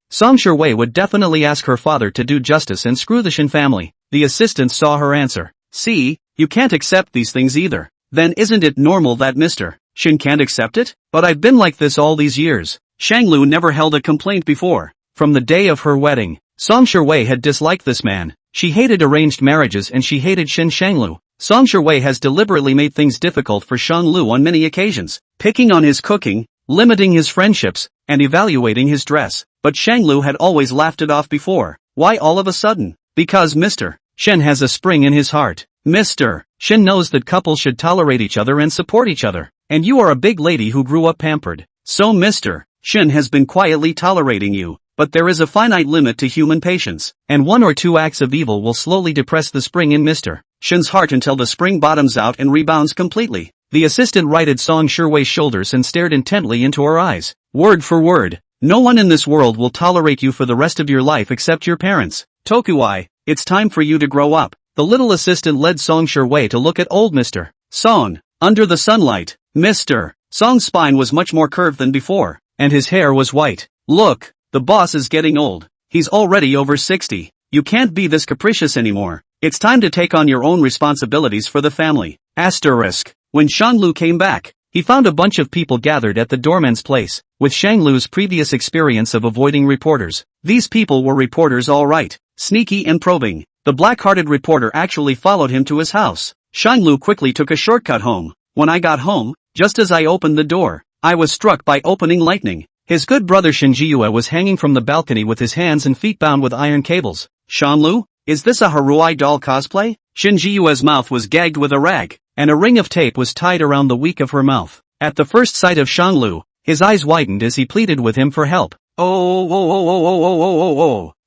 Song Sherwei would definitely ask her father to do justice and screw the Shin family. The assistant saw her answer. See, you can't accept these things either. Then isn't it normal that Mr. Shin can't accept it? But I've been like this all these years. Shanglu never held a complaint before. From the day of her wedding, Song Sherwei had disliked this man. She hated arranged marriages and she hated Shin Shanglu. Song Sherwei has deliberately made things difficult for Shanglu on many occasions, picking on his cooking, limiting his friendships, and evaluating his dress. But Shanglu had always laughed it off before. Why all of a sudden? Because Mr. Shin has a spring in his heart. Mr. Shin knows that couples should tolerate each other and support each other. And you are a big lady who grew up pampered. So Mr. Shin has been quietly tolerating you. But there is a finite limit to human patience, and 1 or 2 acts of evil will slowly depress the spring in Mr. Shin's heart until the spring bottoms out and rebounds completely. The assistant righted Song Sherwei's shoulders and stared intently into her eyes. Word for word. No one in this world will tolerate you for the rest of your life except your parents. Tokuai, it's time for you to grow up. The little assistant led Song Sherwei to look at old Mr. Song. Under the sunlight, Mr. Song's spine was much more curved than before, and his hair was white. Look, the boss is getting old. He's already over 60. You can't be this capricious anymore. It's time to take on your own responsibilities for the family. Asterisk. When Shanglu came back, he found a bunch of people gathered at the doorman's place, with Shanglu's previous experience of avoiding reporters. These people were reporters all right, sneaky and probing. The black-hearted reporter actually followed him to his house. Shanglu quickly took a shortcut home. When I got home, just as I opened the door, I was struck by opening lightning. His good brother Shinjiyue was hanging from the balcony with his hands and feet bound with iron cables. Shanlu, is this a Haruai doll cosplay? Shinjiyue's mouth was gagged with a rag, and a ring of tape was tied around the weak of her mouth. At the first sight of Shanglu, his eyes widened as he pleaded with him for help.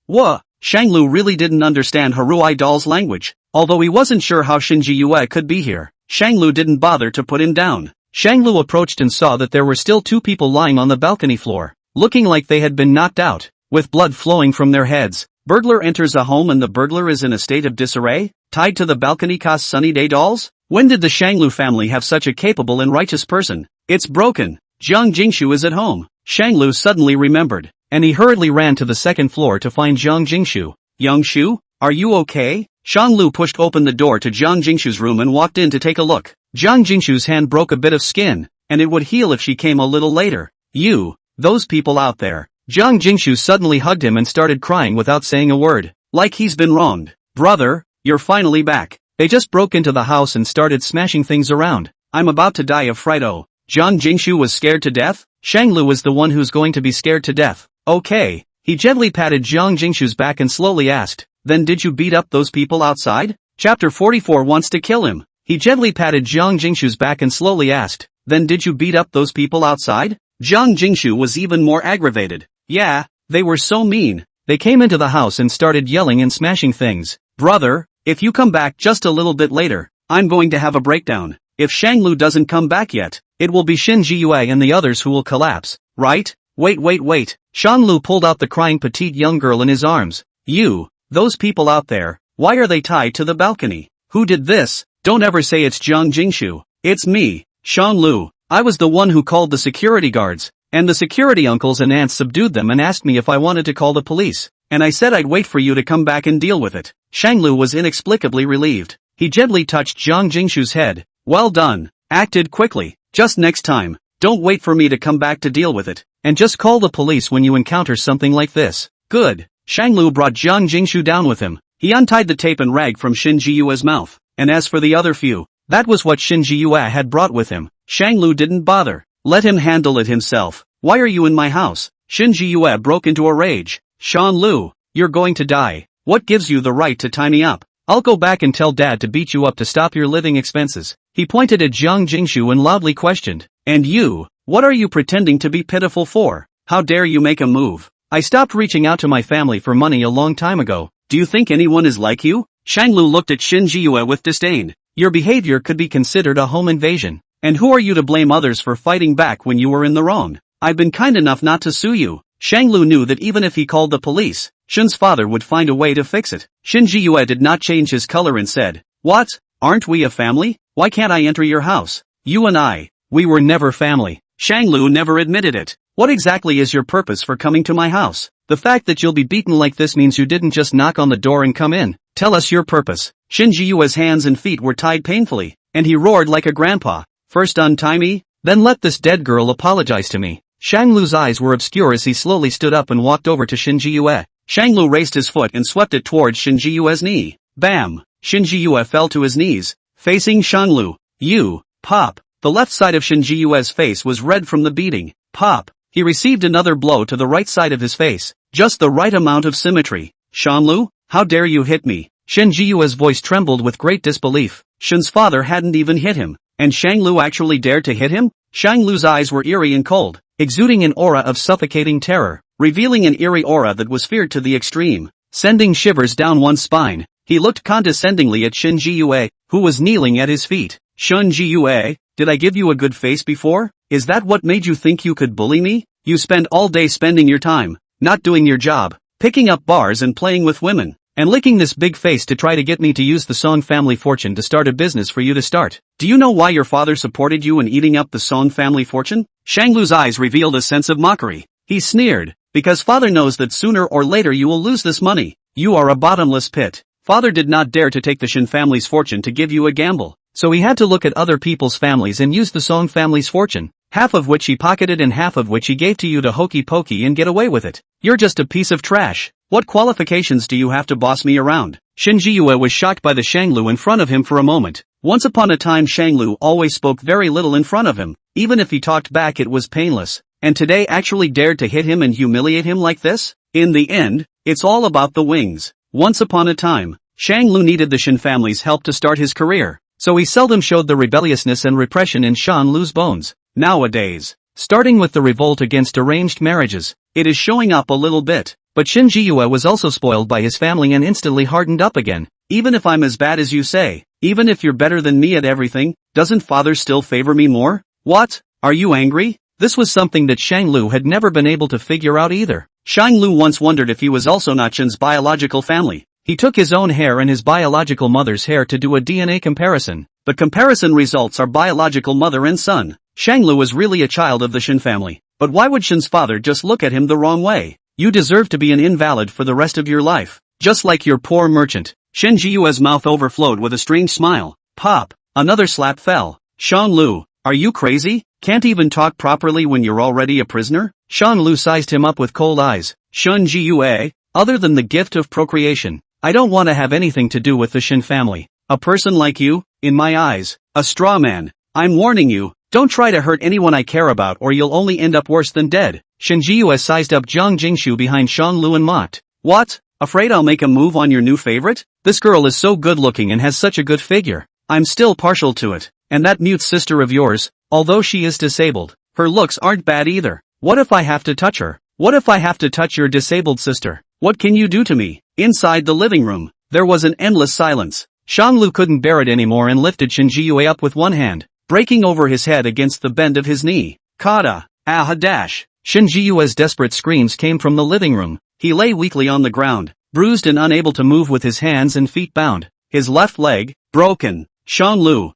What? Shanglu really didn't understand Haruai doll's language. Although he wasn't sure how Shinjiyue could be here, Shanglu didn't bother to put him down. Shanglu approached and saw that there were still 2 people lying on the balcony floor, looking like they had been knocked out, with blood flowing from their heads. Burglar enters a home and the burglar is in a state of disarray, tied to the balcony cause sunny day dolls? When did the Shanglu family have such a capable and righteous person? It's broken. Jiang Jingshu is at home. Shanglu suddenly remembered, and he hurriedly ran to the 2nd floor to find Jiang Jingshu. Yangshu, are you okay? Shanglu pushed open the door to Jiang Jingshu's room and walked in to take a look. Jiang Jingshu's hand broke a bit of skin, and it would heal if she came a little later. Those people out there. Jiang Jingshu suddenly hugged him and started crying without saying a word, like he's been wronged. Brother, you're finally back. They just broke into the house and started smashing things around. I'm about to die of fright. Jiang Jingshu was scared to death? Shanglu was the one who's going to be scared to death. Okay. He gently patted Jiang Jingshu's back and slowly asked, then did you beat up those people outside? Chapter 44 wants to kill him. He gently patted Jiang Jingshu's back and slowly asked, then did you beat up those people outside? Jiang Jingshu was even more aggravated. Yeah, they were so mean. They came into the house and started yelling and smashing things. Brother, if you come back just a little bit later, I'm going to have a breakdown. If Shanglu doesn't come back yet, it will be Shin Jiyue and the others who will collapse, right? Wait. Shanglu pulled out the crying petite young girl in his arms. You, those people out there, why are they tied to the balcony? Who did this? Don't ever say it's Jiang Jingshu. It's me, Shanglu. I was the one who called the security guards, and the security uncles and aunts subdued them and asked me if I wanted to call the police, and I said I'd wait for you to come back and deal with it. Shanglu was inexplicably relieved. He gently touched Jiang Jingshu's head. Well done. Acted quickly. Just next time, don't wait for me to come back to deal with it, and just call the police when you encounter something like this. Good. Shanglu brought Jiang Jingshu down with him. He untied the tape and rag from Shin Jiyue's mouth, and as for the other few, that was what Shin Jiyue had brought with him. Shanglu didn't bother. Let him handle it himself. Why are you in my house? Shin Jiyue broke into a rage. Shanglu, you're going to die. What gives you the right to tie me up? I'll go back and tell Dad to beat you up to stop your living expenses. He pointed at Jiang Jingshu and loudly questioned. And you, what are you pretending to be pitiful for? How dare you make a move? I stopped reaching out to my family for money a long time ago. Do you think anyone is like you? Shanglu looked at Shin Jiyue with disdain. Your behavior could be considered a home invasion. And who are you to blame others for fighting back when you were in the wrong? I've been kind enough not to sue you. Shanglu knew that even if he called the police, Shin's father would find a way to fix it. Shin Jiyue did not change his color and said, What? Aren't we a family? Why can't I enter your house? You and I, we were never family. Shanglu never admitted it. What exactly is your purpose for coming to my house? The fact that you'll be beaten like this means you didn't just knock on the door and come in. Tell us your purpose. Shin Jiyue's hands and feet were tied painfully, and he roared like a grandpa. First untie me, then let this dead girl apologize to me. Shanglu's eyes were obscure as he slowly stood up and walked over to Shin Jiyue. Shanglu raised his foot and swept it towards Shin Jiyue's knee. Bam! Shin Jiyue fell to his knees, facing Shanglu. You, pop. The left side of Shin Jiyue's face was red from the beating. Pop. He received another blow to the right side of his face. Just the right amount of symmetry. Shanglu, how dare you hit me? Shin Jiyue's voice trembled with great disbelief. Shin's father hadn't even hit him. And Shanglu actually dared to hit him? Shanglu's eyes were eerie and cold, exuding an aura of suffocating terror, revealing an eerie aura that was feared to the extreme, sending shivers down one's spine. He looked condescendingly at Shin Jiyue, who was kneeling at his feet. Shin Jiyue, did I give you a good face before? Is that what made you think you could bully me? You spend all day spending your time, not doing your job, picking up bars and playing with women, and licking this big face to try to get me to use the Song family fortune to start a business for you to start. Do you know why your father supported you in eating up the Song family fortune? Shanglu's eyes revealed a sense of mockery. He sneered, because father knows that sooner or later you will lose this money. You are a bottomless pit. Father did not dare to take the Shin family's fortune to give you a gamble, so he had to look at other people's families and use the Song family's fortune, half of which he pocketed and half of which he gave to you to hokey pokey and get away with it. You're just a piece of trash. What qualifications do you have to boss me around? Shin Jiyue was shocked by the Shanglu in front of him for a moment. Once upon a time Shanglu always spoke very little in front of him. Even if he talked back it was painless. And today actually dared to hit him and humiliate him like this? In the end, it's all about the wings. Once upon a time, Shanglu needed the Shin family's help to start his career, so he seldom showed the rebelliousness and repression in Shanglu's bones. Nowadays, starting with the revolt against arranged marriages, it is showing up a little bit. But Shin Jiyue was also spoiled by his family and instantly hardened up again. Even if I'm as bad as you say, even if you're better than me at everything, doesn't father still favor me more? What? Are you angry? This was something that Shanglu had never been able to figure out either. Shanglu once wondered if he was also not Shin's biological family. He took his own hair and his biological mother's hair to do a DNA comparison. The comparison results are biological mother and son. Shanglu was really a child of the Shin family. But why would Shin's father just look at him the wrong way? You deserve to be an invalid for the rest of your life. Just like your poor merchant. Shin Jiyue's mouth overflowed with a strange smile. Pop. Another slap fell. Shanglu, are you crazy? Can't even talk properly when you're already a prisoner? Shanglu sized him up with cold eyes. Shin Jiyue, other than the gift of procreation, I don't want to have anything to do with the Shin family. A person like you, in my eyes, a straw man. I'm warning you, Don't try to hurt anyone I care about or you'll only end up worse than dead. Shin Ji-yue sized up Jiang Jingshu behind Shang Lu and mocked. What? Afraid I'll make a move on your new favorite? This girl is so good looking and has such a good figure. I'm still partial to it. And that mute sister of yours, although she is disabled, her looks aren't bad either. What if I have to touch her? What if I have to touch your disabled sister? What can you do to me? Inside the living room, there was an endless silence. Shang Lu couldn't bear it anymore and lifted Shin Ji-yue up with one hand, breaking over his head against the bend of his knee. Kata! Ah dash! Shin Ji-yue's desperate screams came from the living room. He lay weakly on the ground, bruised and unable to move with his hands and feet bound. His left leg, broken. Shang Lu,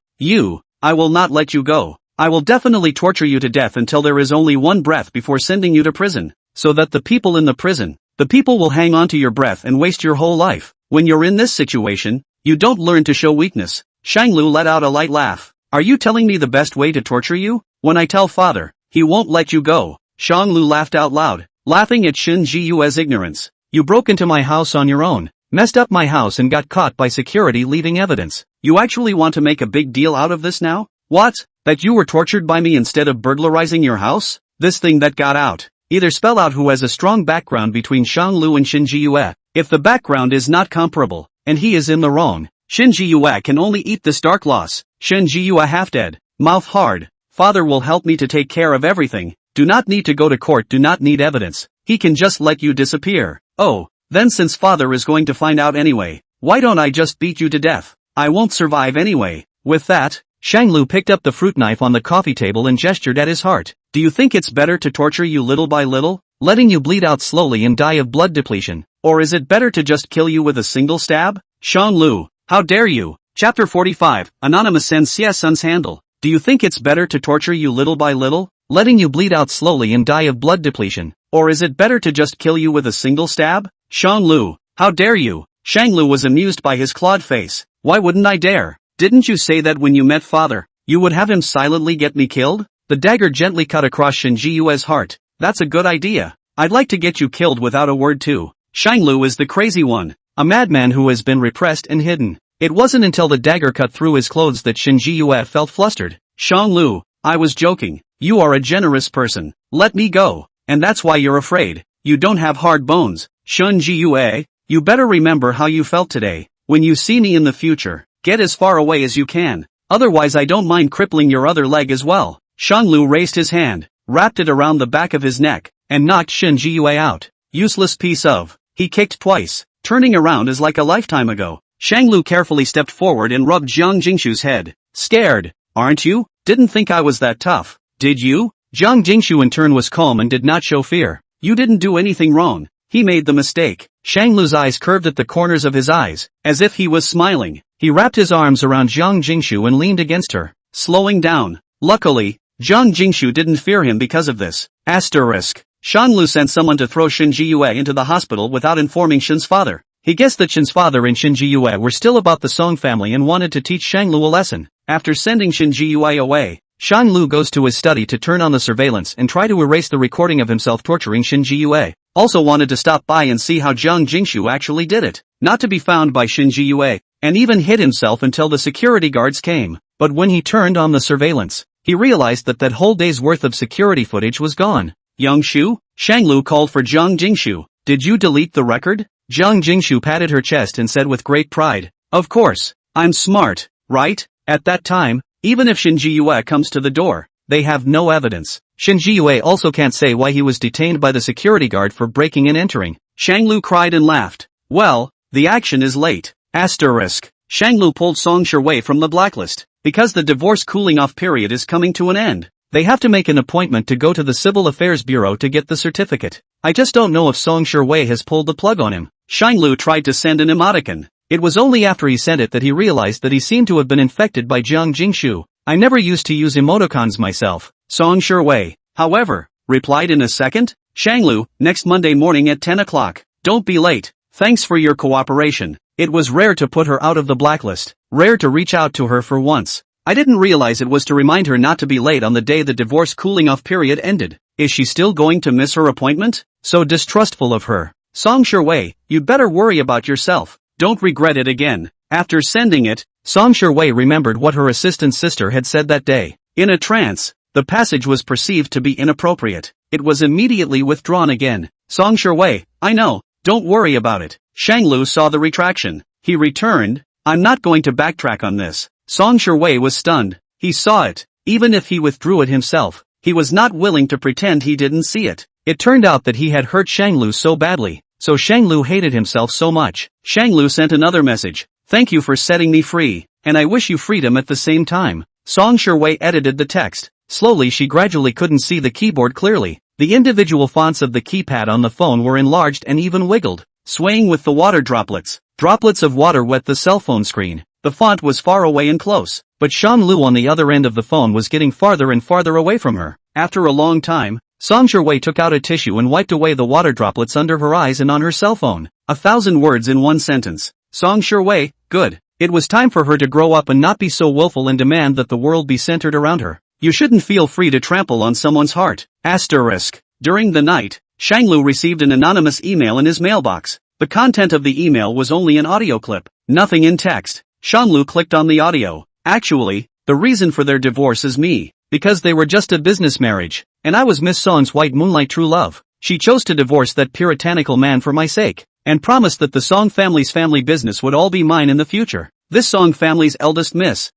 I will not let you go. I will definitely torture you to death until there is only one breath before sending you to prison, so that the people in the prison, the people will hang on to your breath and waste your whole life. When you're in this situation, you don't learn to show weakness. Shang Lu let out a light laugh. Are you telling me the best way to torture you? When I tell father, he won't let you go. Shang Lu laughed out loud, laughing at Shin Ji-yue's ignorance. You broke into my house on your own, messed up my house and got caught by security leaving evidence. You actually want to make a big deal out of this now? What? That you were tortured by me instead of burglarizing your house? This thing that got out. Either spell out who has a strong background between Shang Lu and Shin Ji-yue. If the background is not comparable, and he is in the wrong, Shin Ji-yue can only eat this dark loss. Shin Ji-yue half dead, mouth hard. Father will help me to take care of everything. Do not need to go to court, do not need evidence. He can just let you disappear. Oh, then since father is going to find out anyway, why don't I just beat you to death? I won't survive anyway. With that, Shang Lu picked up the fruit knife on the coffee table and gestured at his heart. Do you think it's better to torture you little by little, letting you bleed out slowly and die of blood depletion? Or is it better to just kill you with a single stab? Shang Lu, how dare you? Chapter 45, Anonymous sends Xie Sun's handle. Do you think it's better to torture you little by little, letting you bleed out slowly and die of blood depletion? Or is it better to just kill you with a single stab? Shang Lu, how dare you? Shang Lu was amused by his clawed face. Why wouldn't I dare? Didn't you say that when you met father, you would have him silently get me killed? The dagger gently cut across Shin Ji-yue's heart. That's a good idea. I'd like to get you killed without a word too. Shang Lu is the crazy one, a madman who has been repressed and hidden. It wasn't until the dagger cut through his clothes that Shin Ji-yue felt flustered. Shang Lu, I was joking. You are a generous person. Let me go. And that's why you're afraid. You don't have hard bones. Shin Ji-yue, you better remember how you felt today. When you see me in the future, get as far away as you can. Otherwise I don't mind crippling your other leg as well. Shang Lu raised his hand, wrapped it around the back of his neck, and knocked Shin Ji-yue out. Useless piece of. He kicked twice, turning around as like a lifetime ago. Shang Lu carefully stepped forward and rubbed Jiang Jingshu's head. Scared, aren't you? Didn't think I was that tough, did you? Jiang Jingshu in turn was calm and did not show fear. You didn't do anything wrong. He made the mistake. Shang Lu's eyes curved at the corners of his eyes, as if he was smiling. He wrapped his arms around Jiang Jingshu and leaned against her, slowing down. Luckily, Jiang Jingshu didn't fear him because of this. Asterisk. Shang Lu sent someone to throw Shin Ji-yue into the hospital without informing Shin's father. He guessed that Shin's father and Shin Ji-yue were still about the Song family and wanted to teach Shang Lu a lesson. After sending Shin Ji-yue away, Shang Lu goes to his study to turn on the surveillance and try to erase the recording of himself torturing Shin Ji-yue. Also wanted to stop by and see how Jiang Jingshu actually did it. Not to be found by Shin Ji-yue, and even hid himself until the security guards came. But when he turned on the surveillance, he realized that that whole day's worth of security footage was gone. Young Shu? Shang Lu called for Jiang Jingshu. Did you delete the record? Jiang Jingshu patted her chest and said with great pride, of course, I'm smart, right? At that time, even if Shin Ji-yue comes to the door, they have no evidence. Shin Ji-yue also can't say why he was detained by the security guard for breaking and entering. Shang Lu cried and laughed. Well, the action is late. Asterisk. Shang Lu pulled Song Shui from the blacklist. Because the divorce cooling off period is coming to an end, they have to make an appointment to go to the Civil Affairs Bureau to get the certificate. I just don't know if Song Shui has pulled the plug on him. Shang Lu tried to send an emoticon. It was only after he sent it that he realized that he seemed to have been infected by Jiang Jingshu. I never used to use emoticons myself. Song Shui, however, replied in a second. Shang Lu, next Monday morning at 10 o'clock. Don't be late. Thanks for your cooperation. It was rare to put her out of the blacklist. Rare to reach out to her for once. I didn't realize it was to remind her not to be late on the day the divorce cooling off period ended. Is she still going to miss her appointment? So distrustful of her. Song Shui, you'd better worry about yourself. Don't regret it again. After sending it, Song Shui remembered what her assistant sister had said that day. In a trance, the passage was perceived to be inappropriate. It was immediately withdrawn again. Song Shiwei, I know, don't worry about it. Shanglu saw the retraction. He returned, I'm not going to backtrack on this. Song Shiwei was stunned. He saw it. Even if he withdrew it himself, he was not willing to pretend he didn't see it. It turned out that he had hurt Shanglu so badly, so Shanglu hated himself so much. Shanglu sent another message. Thank you for setting me free, and I wish you freedom at the same time. Song Shiwei edited the text. Slowly she gradually couldn't see the keyboard clearly. The individual fonts of the keypad on the phone were enlarged and even wiggled, swaying with the water droplets. Droplets of water wet the cell phone screen. The font was far away and close, but Shanglu on the other end of the phone was getting farther and farther away from her. After a long time, Song Shiwei took out a tissue and wiped away the water droplets under her eyes and on her cell phone. 1,000 words in one sentence. Song Shiwei, good. It was time for her to grow up and not be so willful and demand that the world be centered around her. You shouldn't feel free to trample on someone's heart. Asterisk. During the night, Shanglu received an anonymous email in his mailbox. The content of the email was only an audio clip, nothing in text. Shanglu clicked on the audio. Actually, the reason for their divorce is me, because they were just a business marriage, and I was Miss Song's white moonlight true love. She chose to divorce that puritanical man for my sake, and promised that the Song family's family business would all be mine in the future. This Song family's eldest miss,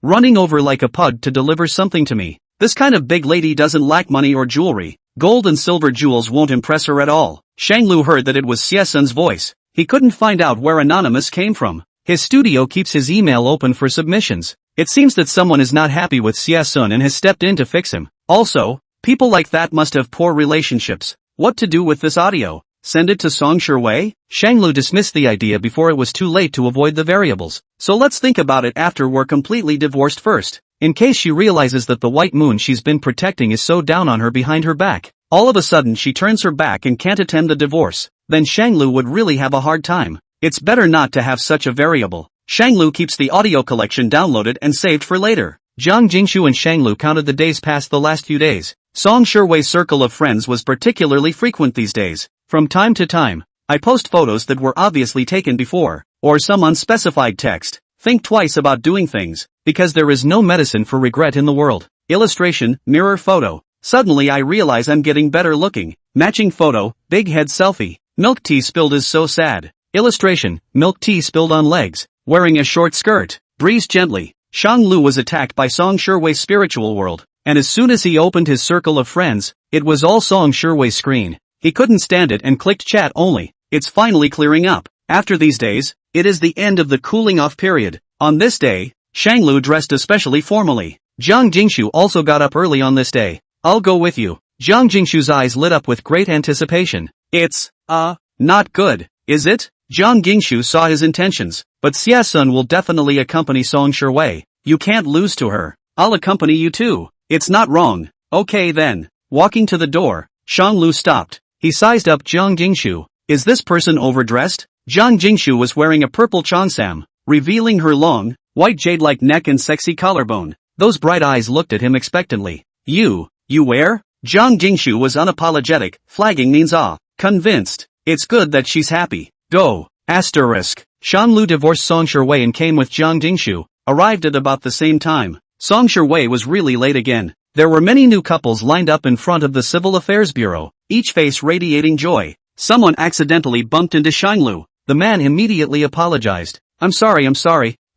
running over like a pug to deliver something to me. This kind of big lady doesn't lack money or jewelry. Gold and silver jewels won't impress her at all. Shanglu heard that it was Xie voice. He couldn't find out where Anonymous came from. His studio keeps his email open for submissions. It seems that someone is not happy with Xie and has stepped in to fix him. Also, people like that must have poor relationships. What to do with this audio? Send it to Song Shiwei? Shanglu dismissed the idea before it was too late to avoid the variables. So let's think about it after we're completely divorced first. In case she realizes that the white moon she's been protecting is so down on her behind her back. All of a sudden she turns her back and can't attend the divorce. Then Shanglu would really have a hard time. It's better not to have such a variable. Shanglu keeps the audio collection downloaded and saved for later. Jiang Jingshu and Shanglu counted the days past the last few days. Song Shiwei's circle of friends was particularly frequent these days. From time to time, I post photos that were obviously taken before, or some unspecified text. Think twice about doing things, because there is no medicine for regret in the world. Illustration, mirror photo. Suddenly I realize I'm getting better looking. Matching photo, big head selfie. Milk tea spilled is so sad. Illustration, milk tea spilled on legs. Wearing a short skirt. Breeze gently. Shanglu was attacked by Song Shiwei's spiritual world, and as soon as he opened his circle of friends, it was all Song Shiwei's screen. He couldn't stand it and clicked chat only. It's finally clearing up. After these days, it is the end of the cooling off period. On this day, Shanglu dressed especially formally. Jiang Jingshu also got up early on this day. I'll go with you. Jiang Jingshu's eyes lit up with great anticipation. It's, not good, is it? Jiang Jingshu saw his intentions, but Xie will definitely accompany Song Shiwei. You can't lose to her. I'll accompany you too. It's not wrong. Okay then. Walking to the door, Shanglu stopped. He sized up Jiang Jingshu. Is this person overdressed? Jiang Jingshu was wearing a purple cheongsam, revealing her long, white jade-like neck and sexy collarbone. Those bright eyes looked at him expectantly. You wear? Jiang Jingshu was unapologetic, flagging means convinced. It's good that she's happy. Go. Asterisk. Shanglu divorced Song Shiwei and came with Jiang Jingshu, arrived at about the same time. Song Shiwei was really late again. There were many new couples lined up in front of the Civil Affairs Bureau, each face radiating joy. Someone accidentally bumped into Shanglu. The man immediately apologized. I'm sorry,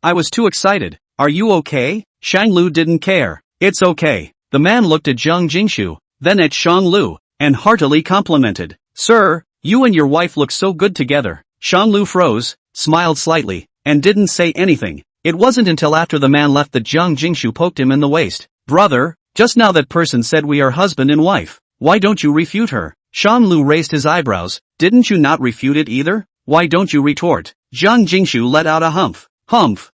I was too excited. Are you okay? Shanglu didn't care. It's okay. The man looked at Jiang Jingshu, then at Shanglu, and heartily complimented. Sir, you and your wife look so good together. Shanglu froze, smiled slightly, and didn't say anything. It wasn't until after the man left that Jiang Jingshu poked him in the waist. Brother, just now that person said we are husband and wife. Why don't you refute her? Shanglu raised his eyebrows. Didn't you not refute it either? Why don't you retort? Jiang Jingshu let out a humph.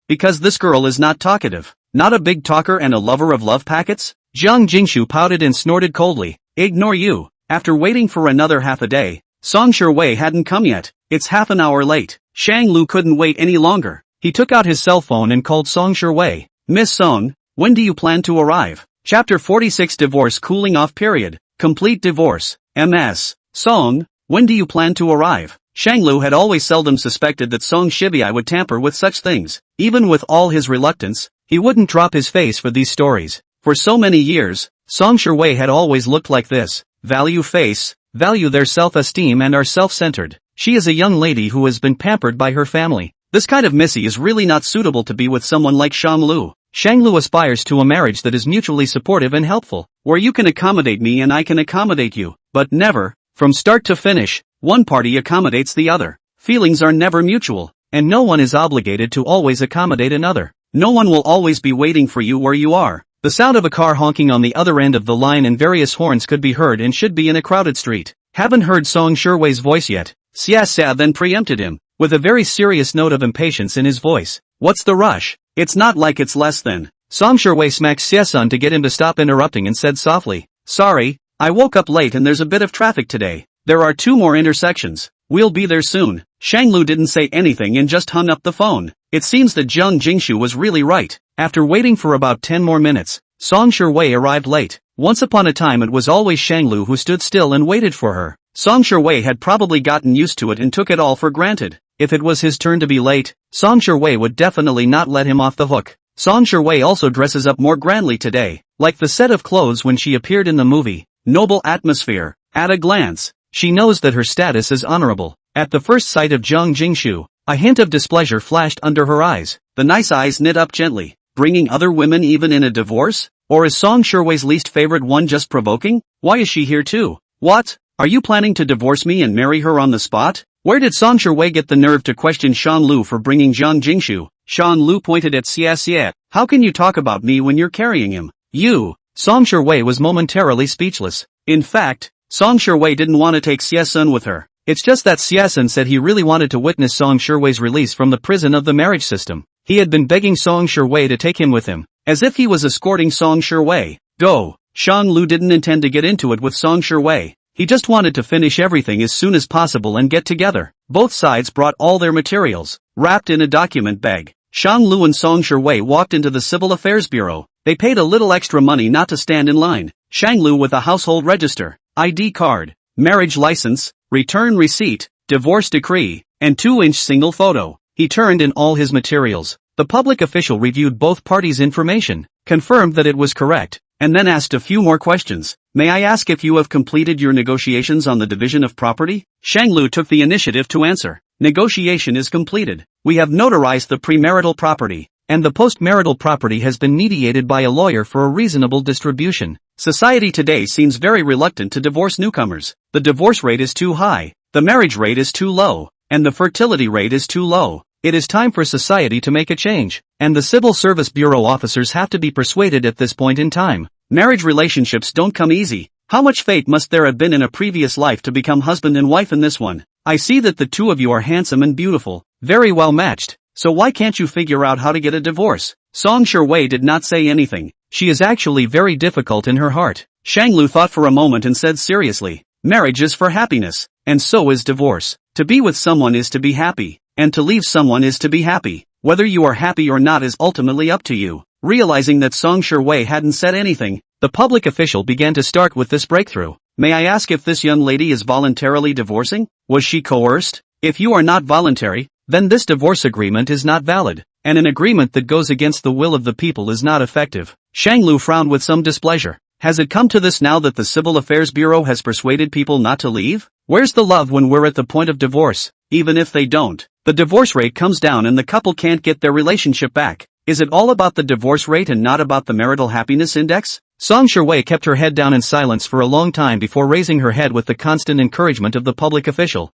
Because this girl is not talkative. Not a big talker and a lover of love packets? Jiang Jingshu pouted and snorted coldly. Ignore you. After waiting for another half a day, Song Shiwei hadn't come yet. It's half an hour late. Shanglu couldn't wait any longer. He took out his cell phone and called Song Shiwei. Miss Song, when do you plan to arrive? Chapter 46 Divorce Cooling Off Period. Complete Divorce. MS. Song, when do you plan to arrive? Shanglu had always seldom suspected that Song Shiwei would tamper with such things. Even with all his reluctance, he wouldn't drop his face for these stories. For so many years, Song Sherwei had always looked like this. Value face, value their self-esteem and are self-centered. She is a young lady who has been pampered by her family. This kind of missy is really not suitable to be with someone like Shanglu. Shanglu aspires to a marriage that is mutually supportive and helpful, where you can accommodate me and I can accommodate you, but never, from start to finish, one party accommodates the other. Feelings are never mutual, and no one is obligated to always accommodate another. No one will always be waiting for you where you are. The sound of a car honking on the other end of the line and various horns could be heard and should be in a crowded street. Haven't heard Song Sherwei's voice yet. Xia then preempted him, with a very serious note of impatience in his voice. What's the rush? It's not like it's less than. Song Sherwei smacked Xia to get him to stop interrupting and said softly, sorry, I woke up late and there's a bit of traffic today. There are 2 more intersections. We'll be there soon. Shanglu didn't say anything and just hung up the phone. It seems that Zhang Jingshu was really right. After waiting for about 10 more minutes, Song Sherwei arrived late. Once upon a time it was always Shanglu who stood still and waited for her. Song Sherwei had probably gotten used to it and took it all for granted. If it was his turn to be late, Song Sherwei would definitely not let him off the hook. Song Sherwei also dresses up more grandly today, like the set of clothes when she appeared in the movie. Noble atmosphere. At a glance, she knows that her status is honorable. At the first sight of Zhang Jingshu, a hint of displeasure flashed under her eyes. The nice eyes knit up gently. Bringing other women even in a divorce? Or is Song Sherwei's least favorite one just provoking? Why is she here too? What? Are you planning to divorce me and marry her on the spot? Where did Song Sherwei get the nerve to question Shan Lu for bringing Zhang Jingshu? Shan Lu pointed at Xia. How can you talk about me when you're carrying him? You. Song Sherwei was momentarily speechless. In fact, Song Sherwei didn't want to take Xia with her. It's just that Xia said he really wanted to witness Song Sherwei's release from the prison of the marriage system. He had been begging Song Sherwei to take him with him, as if he was escorting Song Sherwei. Go. Shang Lu didn't intend to get into it with Song Sherwei. He just wanted to finish everything as soon as possible and get together. Both sides brought all their materials, wrapped in a document bag. Shang Lu and Song Sherwei walked into the Civil Affairs Bureau. They paid a little extra money not to stand in line. Shang Lu with a household register, ID card, marriage license, return receipt, divorce decree, and 2-inch single photo. He turned in all his materials. The public official reviewed both parties' information, confirmed that it was correct, and then asked a few more questions. May I ask if you have completed your negotiations on the division of property? Shanglu took the initiative to answer. Negotiation is completed. We have notarized the premarital property, and the postmarital property has been mediated by a lawyer for a reasonable distribution. Society today seems very reluctant to divorce newcomers. The divorce rate is too high, the marriage rate is too low, and the fertility rate is too low. It is time for society to make a change, and the Civil Service Bureau officers have to be persuaded at this point in time. Marriage relationships don't come easy. How much fate must there have been in a previous life to become husband and wife in this one? I see that the two of you are handsome and beautiful, very well matched, so why can't you figure out how to get a divorce? Song Sherwei did not say anything. She is actually very difficult in her heart. Shanglu thought for a moment and said seriously, marriage is for happiness, and so is divorce. To be with someone is to be happy, and to leave someone is to be happy. Whether you are happy or not is ultimately up to you. Realizing that Song Sherwei hadn't said anything, the public official began to start with this breakthrough. May I ask if this young lady is voluntarily divorcing? Was she coerced? If you are not voluntary, then this divorce agreement is not valid, and an agreement that goes against the will of the people is not effective. Shanglu frowned with some displeasure. Has it come to this now that the Civil Affairs Bureau has persuaded people not to leave? Where's the love when we're at the point of divorce? Even if they don't, the divorce rate comes down and the couple can't get their relationship back. Is it all about the divorce rate and not about the marital happiness index? Song Sherwei kept her head down in silence for a long time before raising her head with the constant encouragement of the public official.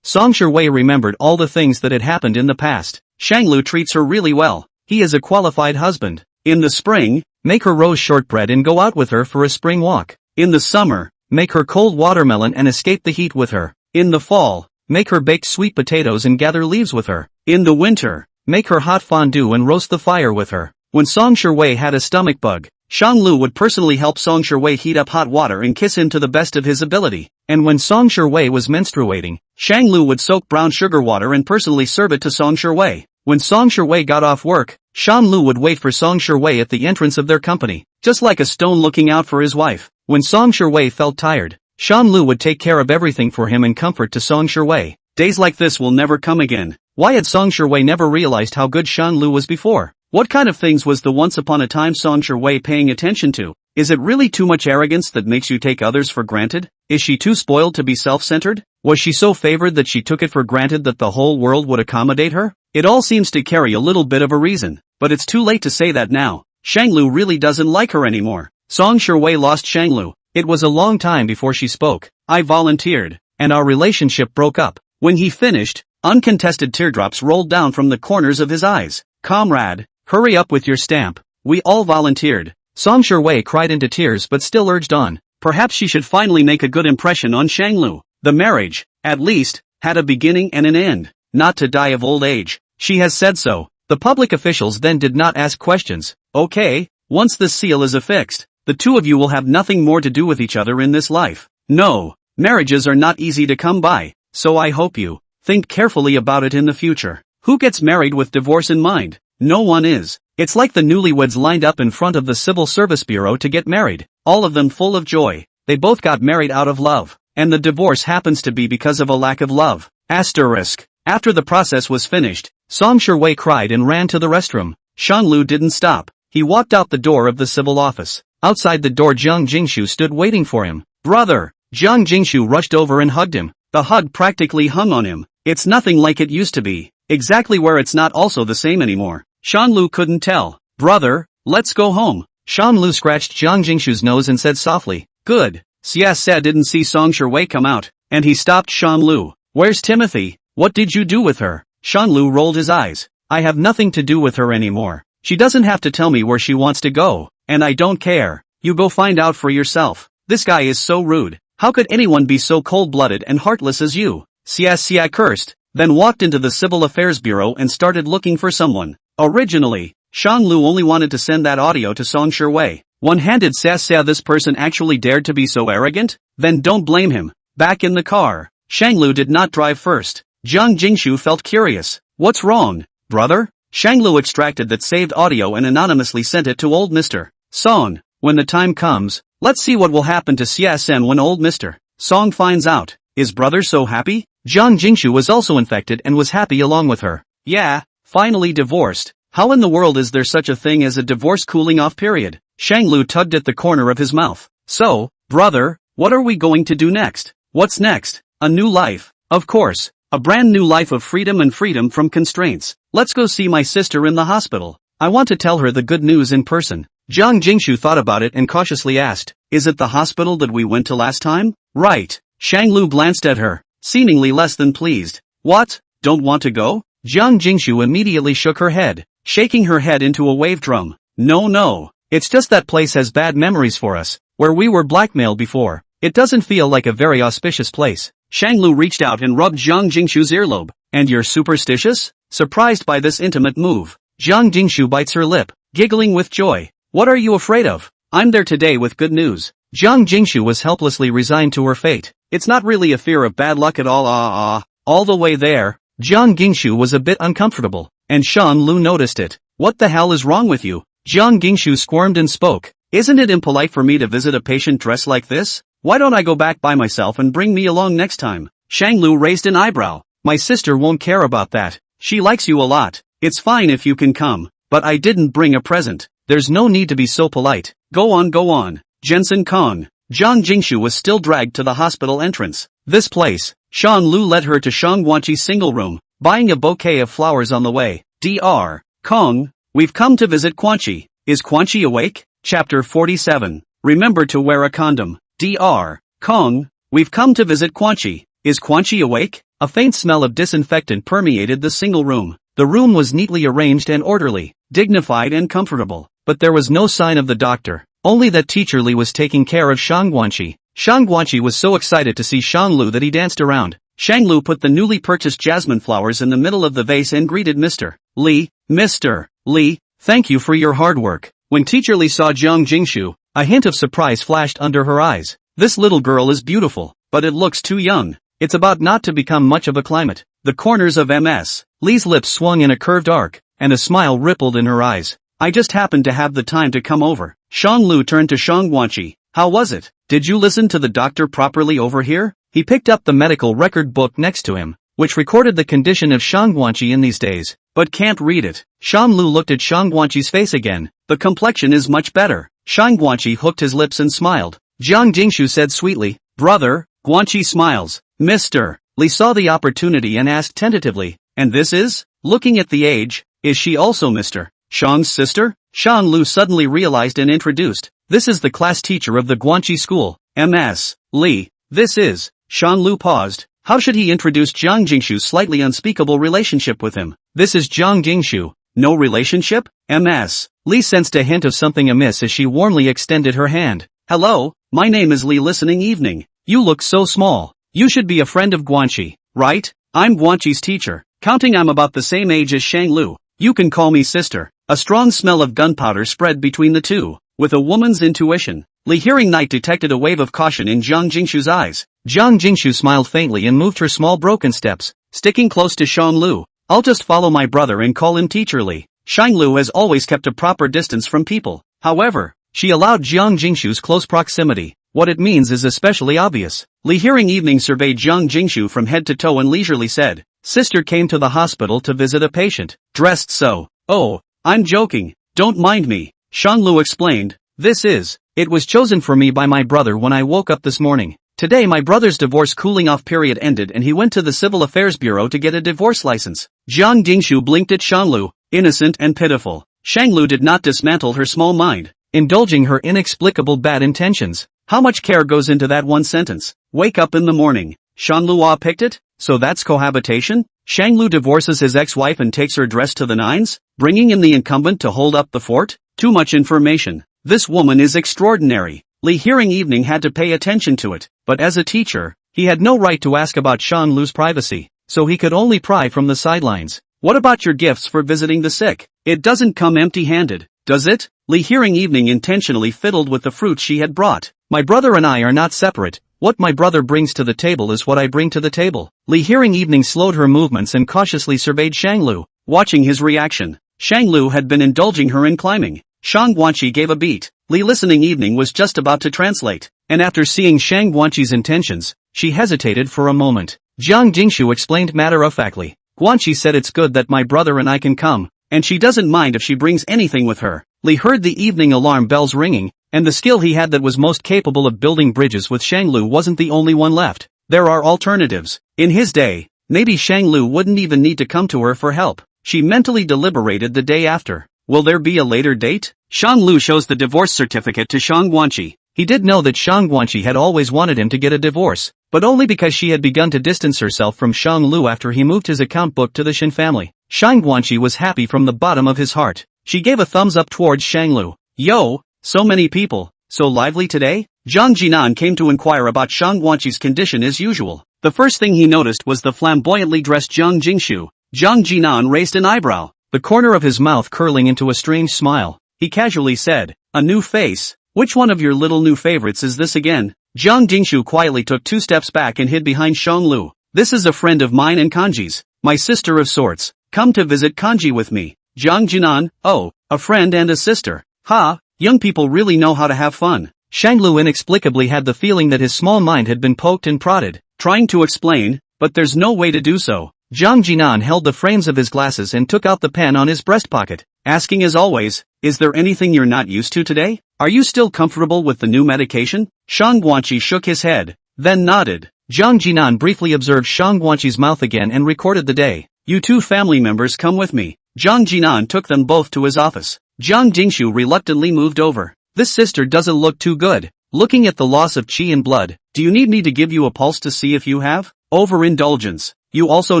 Song Sherwei remembered all the things that had happened in the past. Shanglu treats her really well. He is a qualified husband. In the spring, make her rose shortbread and go out with her for a spring walk. In the summer, make her cold watermelon and escape the heat with her. In the fall, make her baked sweet potatoes and gather leaves with her. In the winter, make her hot fondue and roast the fire with her. When Song Sherwei had a stomach bug, Shang Lu would personally help Song Sherwei heat up hot water and kiss him to the best of his ability. And when Song Sherwei was menstruating, Shang Lu would soak brown sugar water and personally serve it to Song Sherwei. When Song Sherwei got off work, Shan Lu would wait for Song Sherwei at the entrance of their company, just like a stone looking out for his wife. When Song Sherwei felt tired, Shan Lu would take care of everything for him and comfort to Song Sherwei. Days like this will never come again. Why had Song Sherwei never realized how good Shan Lu was before? What kind of things was the once upon a time Song Wei paying attention to? Is it really too much arrogance that makes you take others for granted? Is she too spoiled to be self-centered? Was she so favored that she took it for granted that the whole world would accommodate her? It all seems to carry a little bit of a reason, but it's too late to say that now. Shanglu really doesn't like her anymore. Song Wei lost Shanglu. It was a long time before she spoke. I volunteered, and our relationship broke up. When he finished, uncontested teardrops rolled down from the corners of his eyes. Comrade, hurry up with your stamp. We all volunteered. Song Wei cried into tears but still urged on. Perhaps she should finally make a good impression on Shanglu. The marriage, at least, had a beginning and an end, not to die of old age. She has said so. The public officials then did not ask questions. Okay, once the seal is affixed, the two of you will have nothing more to do with each other in this life. No, marriages are not easy to come by, so I hope you think carefully about it in the future. Who gets married with divorce in mind? No one is. It's like the newlyweds lined up in front of the Civil Service Bureau to get married, all of them full of joy. They both got married out of love, and the divorce happens to be because of a lack of love. Asterisk. After the process was finished, Song Wei cried and ran to the restroom. Shanglu didn't stop. He walked out the door of the civil office. Outside the door Jiang Jingshu stood waiting for him. Brother! Jiang Jingshu rushed over and hugged him. The hug practically hung on him. It's nothing like it used to be. Exactly where it's not also the same anymore. Shanglu couldn't tell. Brother, let's go home. Shanglu scratched Jiang Jingshu's nose and said softly, good. Xia said didn't see Song Wei come out, and he stopped Shanglu. Where's Timothy? What did you do with her? Shanglu rolled his eyes. I have nothing to do with her anymore. She doesn't have to tell me where she wants to go, and I don't care. You go find out for yourself. This guy is so rude. How could anyone be so cold-blooded and heartless as you? Xia cursed, then walked into the Civil Affairs Bureau and started looking for someone. Originally, Shanglu only wanted to send that audio to Song Wei. One-handed Xia this person actually dared to be so arrogant? Then don't blame him. Back in the car, Shanglu did not drive first. Jiang Jingshu felt curious. What's wrong, brother? Shanglu extracted that saved audio and anonymously sent it to old Mr. Song. When the time comes, let's see what will happen to Xia Sen when old Mr. Song finds out. Is brother so happy? Jiang Jingshu was also infected and was happy along with her. Yeah, finally divorced. How in the world is there such a thing as a divorce cooling off period? Shanglu tugged at the corner of his mouth. So, brother, what are we going to do next? What's next? A new life. Of course. A brand new life of freedom and freedom from constraints. Let's go see my sister in the hospital. I want to tell her the good news in person. Jiang Jingshu thought about it and cautiously asked, is it the hospital that we went to last time? Right. Shanglu glanced at her, seemingly less than pleased. What? Don't want to go? Jiang Jingshu immediately shook her head, shaking her head into a wave drum. No. It's just that place has bad memories for us, where we were blackmailed before. It doesn't feel like a very auspicious place. Shanglu reached out and rubbed Jiang Jingshu's earlobe. And you're superstitious? Surprised by this intimate move, Jiang Jingshu bites her lip, giggling with joy. What are you afraid of? I'm there today with good news. Jiang Jingshu was helplessly resigned to her fate. It's not really a fear of bad luck at all. All the way there, Jiang Jingshu was a bit uncomfortable, and Shan Lu noticed it. What the hell is wrong with you? Jiang Jingshu squirmed and spoke. Isn't it impolite for me to visit a patient dressed like this? Why don't I go back by myself and bring me along next time? Shanglu raised an eyebrow. My sister won't care about that. She likes you a lot. It's fine if you can come, but I didn't bring a present. There's no need to be so polite. Go on. Jensen Kong. Jiang Jingshu was still dragged to the hospital entrance. This place. Shan Lu led her to Shangguanqi's single room, buying a bouquet of flowers on the way. Dr. Kong, we've come to visit Quanqi. Is Quanqi awake? Chapter 47. Remember to wear a condom. Dr. Kong, we've come to visit Quanqi. Is Quanqi awake? A faint smell of disinfectant permeated the single room. The room was neatly arranged and orderly, dignified and comfortable, but there was no sign of the doctor, only that Teacher Li was taking care of Shangguanqi. Shangguanqi was so excited to see Shanglu that he danced around. Shanglu put the newly purchased jasmine flowers in the middle of the vase and greeted Mr. Li. Mr. Li, thank you for your hard work. When Teacher Li saw Jiang Jingshu, a hint of surprise flashed under her eyes. This little girl is beautiful, but it looks too young. It's about not to become much of a climate. The corners of Ms. Li's lips swung in a curved arc, and a smile rippled in her eyes. I just happened to have the time to come over. Shanglu turned to Shangguanqi. How was it? Did you listen to the doctor properly over here? He picked up the medical record book next to him. which recorded the condition of Shang Guanqi in these days, but can't read it. Shang Lu looked at Shang Guanqi's face again. The complexion is much better. Shang Guanqi hooked his lips and smiled. Jiang Jingshu said sweetly, brother. Guanqi smiles. Mr. Li saw the opportunity and asked tentatively, and this is? Looking at the age, is she also Mr. Shang's sister? Shang Lu suddenly realized and introduced. This is the class teacher of the Guanqi school, Ms. Li. This is. Shang Lu paused. How should he introduce Jiang Jingshu's slightly unspeakable relationship with him? This is Jiang Jingshu. No relationship? Ms. Li sensed a hint of something amiss as she warmly extended her hand. Hello, my name is Li. Listening evening. You look so small. You should be a friend of Guanqi, right? I'm Guanqi's teacher. Counting I'm about the same age as Shang Lu. You can call me sister. A strong smell of gunpowder spread between the two. With a woman's intuition, Li Hearing Night detected a wave of caution in Jiang Jingshu's eyes. Jiang Jingshu smiled faintly and moved her small broken steps, sticking close to Shang Lu. I'll just follow my brother and call him Teacher Li. Shang Lu has always kept a proper distance from people. However, she allowed Jiang Jingshu's close proximity. What it means is especially obvious. Li Hearing Evening surveyed Jiang Jingshu from head to toe and leisurely said, Sister came to the hospital to visit a patient. Dressed so. Oh, I'm joking. Don't mind me. Shang Lu explained. It was chosen for me by my brother when I woke up this morning. Today my brother's divorce cooling off period ended and he went to the Civil Affairs Bureau to get a divorce license. Jiang Jingshu blinked at Shang Lu, innocent and pitiful. Shang Lu did not dismantle her small mind, indulging her inexplicable bad intentions. How much care goes into that one sentence? Wake up in the morning. Shang Lu picked it? So that's cohabitation? Shang Lu divorces his ex-wife and takes her dressed to the nines, bringing in the incumbent to hold up the fort? Too much information. This woman is extraordinary. Li Hearing Evening had to pay attention to it, but as a teacher, he had no right to ask about Shang Lu's privacy, so he could only pry from the sidelines. What about your gifts for visiting the sick? It doesn't come empty-handed, does it? Li Hearing Evening intentionally fiddled with the fruit she had brought. My brother and I are not separate. What my brother brings to the table is what I bring to the table. Li Hearing Evening slowed her movements and cautiously surveyed Shang Lu, watching his reaction. Shang Lu had been indulging her in climbing. Shang Guanqi gave a beat. Li Listening Evening was just about to translate, and after seeing Shang Guanqi's intentions, she hesitated for a moment. Jiang Jingshu explained matter-of-factly. Guanqi said it's good that my brother and I can come, and she doesn't mind if she brings anything with her. Li heard the evening alarm bells ringing, and the skill he had that was most capable of building bridges with Shang Lu wasn't the only one left. There are alternatives. In his day, maybe Shang Lu wouldn't even need to come to her for help. She mentally deliberated the day after. Will there be a later date? Shang Lu shows the divorce certificate to Shang Guanqi. He did know that Shang Guanqi had always wanted him to get a divorce, but only because she had begun to distance herself from Shang Lu after he moved his account book to the Shin family. Shang Guanqi was happy from the bottom of his heart. She gave a thumbs up towards Shang Lu. Yo, so many people, so lively today? Zhang Jinan came to inquire about Shang Guanqi's condition as usual. The first thing he noticed was the flamboyantly dressed Jiang Jingshu. Zhang Jinan raised an eyebrow, the corner of his mouth curling into a strange smile. He casually said, a new face? Which one of your little new favorites is this again? Jiang Jingshu quietly took 2 steps back and hid behind Shang Lu. This is a friend of mine and Kanji's, my sister of sorts. Come to visit Kanji with me. Zhang Jinan, oh, a friend and a sister. Ha, young people really know how to have fun. Shang Lu inexplicably had the feeling that his small mind had been poked and prodded, trying to explain, but there's no way to do so. Zhang Jinan held the frames of his glasses and took out the pen on his breast pocket, asking as always, is there anything you're not used to today? Are you still comfortable with the new medication? Shang Guanqi shook his head, then nodded. Zhang Jinan briefly observed Shang Guanqi's mouth again and recorded the day. You 2 family members come with me. Zhang Jinan took them both to his office. Jiang Jingshu reluctantly moved over. This sister doesn't look too good. Looking at the loss of qi and blood, do you need me to give you a pulse to see if you have overindulgence? You also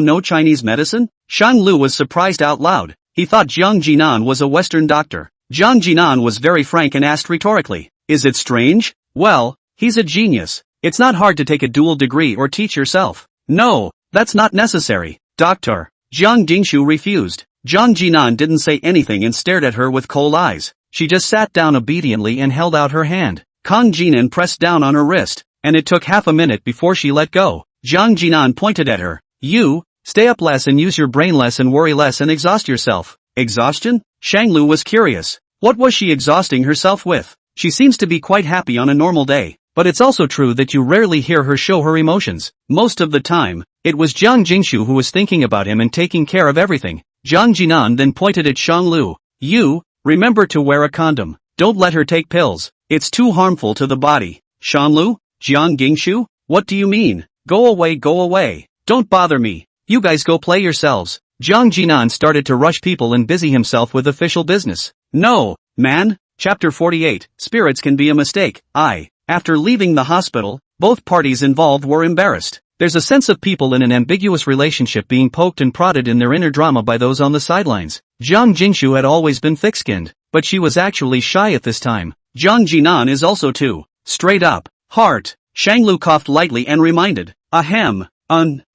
know Chinese medicine? Shang Lu was surprised out loud. He thought Jiang Jinan was a Western doctor. Jiang Jinan was very frank and asked rhetorically, is it strange? Well, he's a genius. It's not hard to take a dual degree or teach yourself. No, that's not necessary, doctor. Jiang Jingshu refused. Zhang Jinan didn't say anything and stared at her with cold eyes. She just sat down obediently and held out her hand. Kang Jinan pressed down on her wrist, and it took half a minute before she let go. Zhang Jinan pointed at her. You, stay up less and use your brain less and worry less and exhaust yourself. Exhaustion? Shang Lu was curious. What was she exhausting herself with? She seems to be quite happy on a normal day. but it's also true that you rarely hear her show her emotions. Most of the time, it was Jiang Jingshu who was thinking about him and taking care of everything. Jiang Jinan then pointed at Shanglu. You, remember to wear a condom. Don't let her take pills. It's too harmful to the body. Shanglu? Jiang Jingshu? What do you mean? Go away, go away. Don't bother me. You guys go play yourselves. Jiang Jinan started to rush people and busy himself with official business. No, man. Chapter 48, Spirits can be a mistake. After leaving the hospital, both parties involved were embarrassed. There's a sense of people in an ambiguous relationship being poked and prodded in their inner drama by those on the sidelines. Jiang Jingshu had always been thick-skinned, but she was actually shy at this time. Jiang Jinan is also too. Straight up. Heart. Shanglu coughed lightly and reminded. Ahem.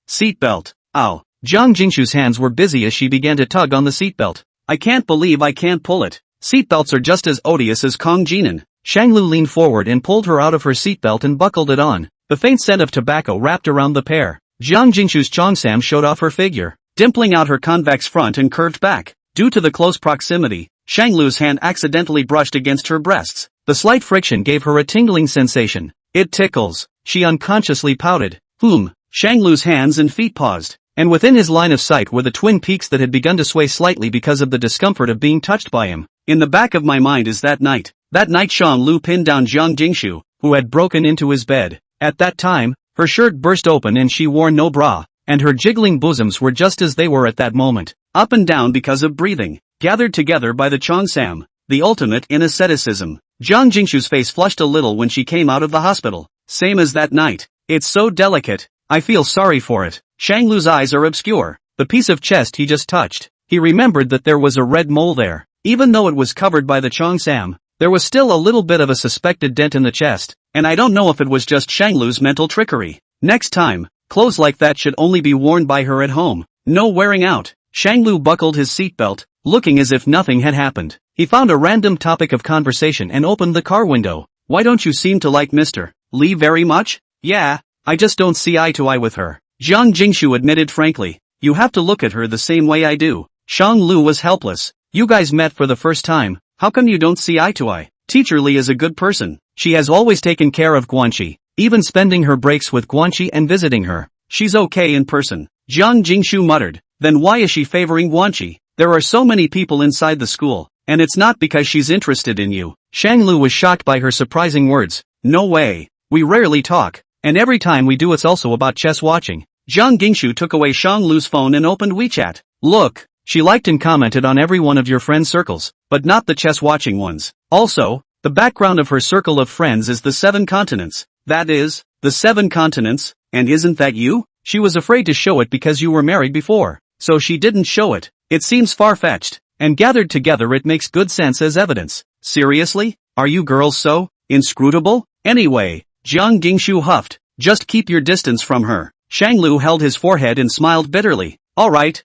Seatbelt. Ow. Jiang Jingshu's hands were busy as she began to tug on the seatbelt. I can't believe I can't pull it. Seatbelts are just as odious as Kong Jinan. Shanglu leaned forward and pulled her out of her seatbelt and buckled it on. The faint scent of tobacco wrapped around the pair. Jiang Jingshu's cheongsam showed off her figure, dimpling out her convex front and curved back. Due to the close proximity, Shanglu's hand accidentally brushed against her breasts. The slight friction gave her a tingling sensation. It tickles. She unconsciously pouted. Shanglu's hands and feet paused, and within his line of sight were the twin peaks that had begun to sway slightly because of the discomfort of being touched by him. In the back of my mind is that night. That night Shanglu pinned down Jiang Jingshu, who had broken into his bed. At that time, her shirt burst open and she wore no bra, and her jiggling bosoms were just as they were at that moment, up and down because of breathing, gathered together by the cheongsam, the ultimate in asceticism. Jiang Jingshu's face flushed a little when she came out of the hospital. Same as that night. It's so delicate. I feel sorry for it. Shanglu's eyes are obscure. The piece of chest he just touched. He remembered that there was a red mole there. Even though it was covered by the cheongsam, there was still a little bit of a suspected dent in the chest, and I don't know if it was just Shanglu's mental trickery. Next time, clothes like that should only be worn by her at home. No wearing out. Shanglu buckled his seatbelt, looking as if nothing had happened. He found a random topic of conversation and opened the car window. Why don't you seem to like Mr. Lee very much? Yeah, I just don't see eye to eye with her. Jiang Jingshu admitted frankly. You have to look at her the same way I do. Shanglu was helpless. You guys met for the first time. How come you don't see eye to eye? Teacher Lee is a good person. She has always taken care of Guanxi, even spending her breaks with Guanxi and visiting her. She's okay in person. Jiang Jingshu muttered. Then why is she favoring Guanxi? There are so many people inside the school, and it's not because she's interested in you. Shanglu was shocked by her surprising words. No way. We rarely talk, and every time we do it's also about chess watching. Jiang Jingshu took away Shanglu's phone and opened WeChat. Look. She liked and commented on every one of your friends' circles, but not the chess-watching ones. Also, the background of her circle of friends is the 7 continents. That is, the 7 continents, and isn't that you? She was afraid to show it because you were married before, so she didn't show it. It seems far-fetched, and gathered together it makes good sense as evidence. Seriously? Are you girls so inscrutable? Anyway, Jiang Jingshu huffed. Just keep your distance from her. Shanglu held his forehead and smiled bitterly. Alright.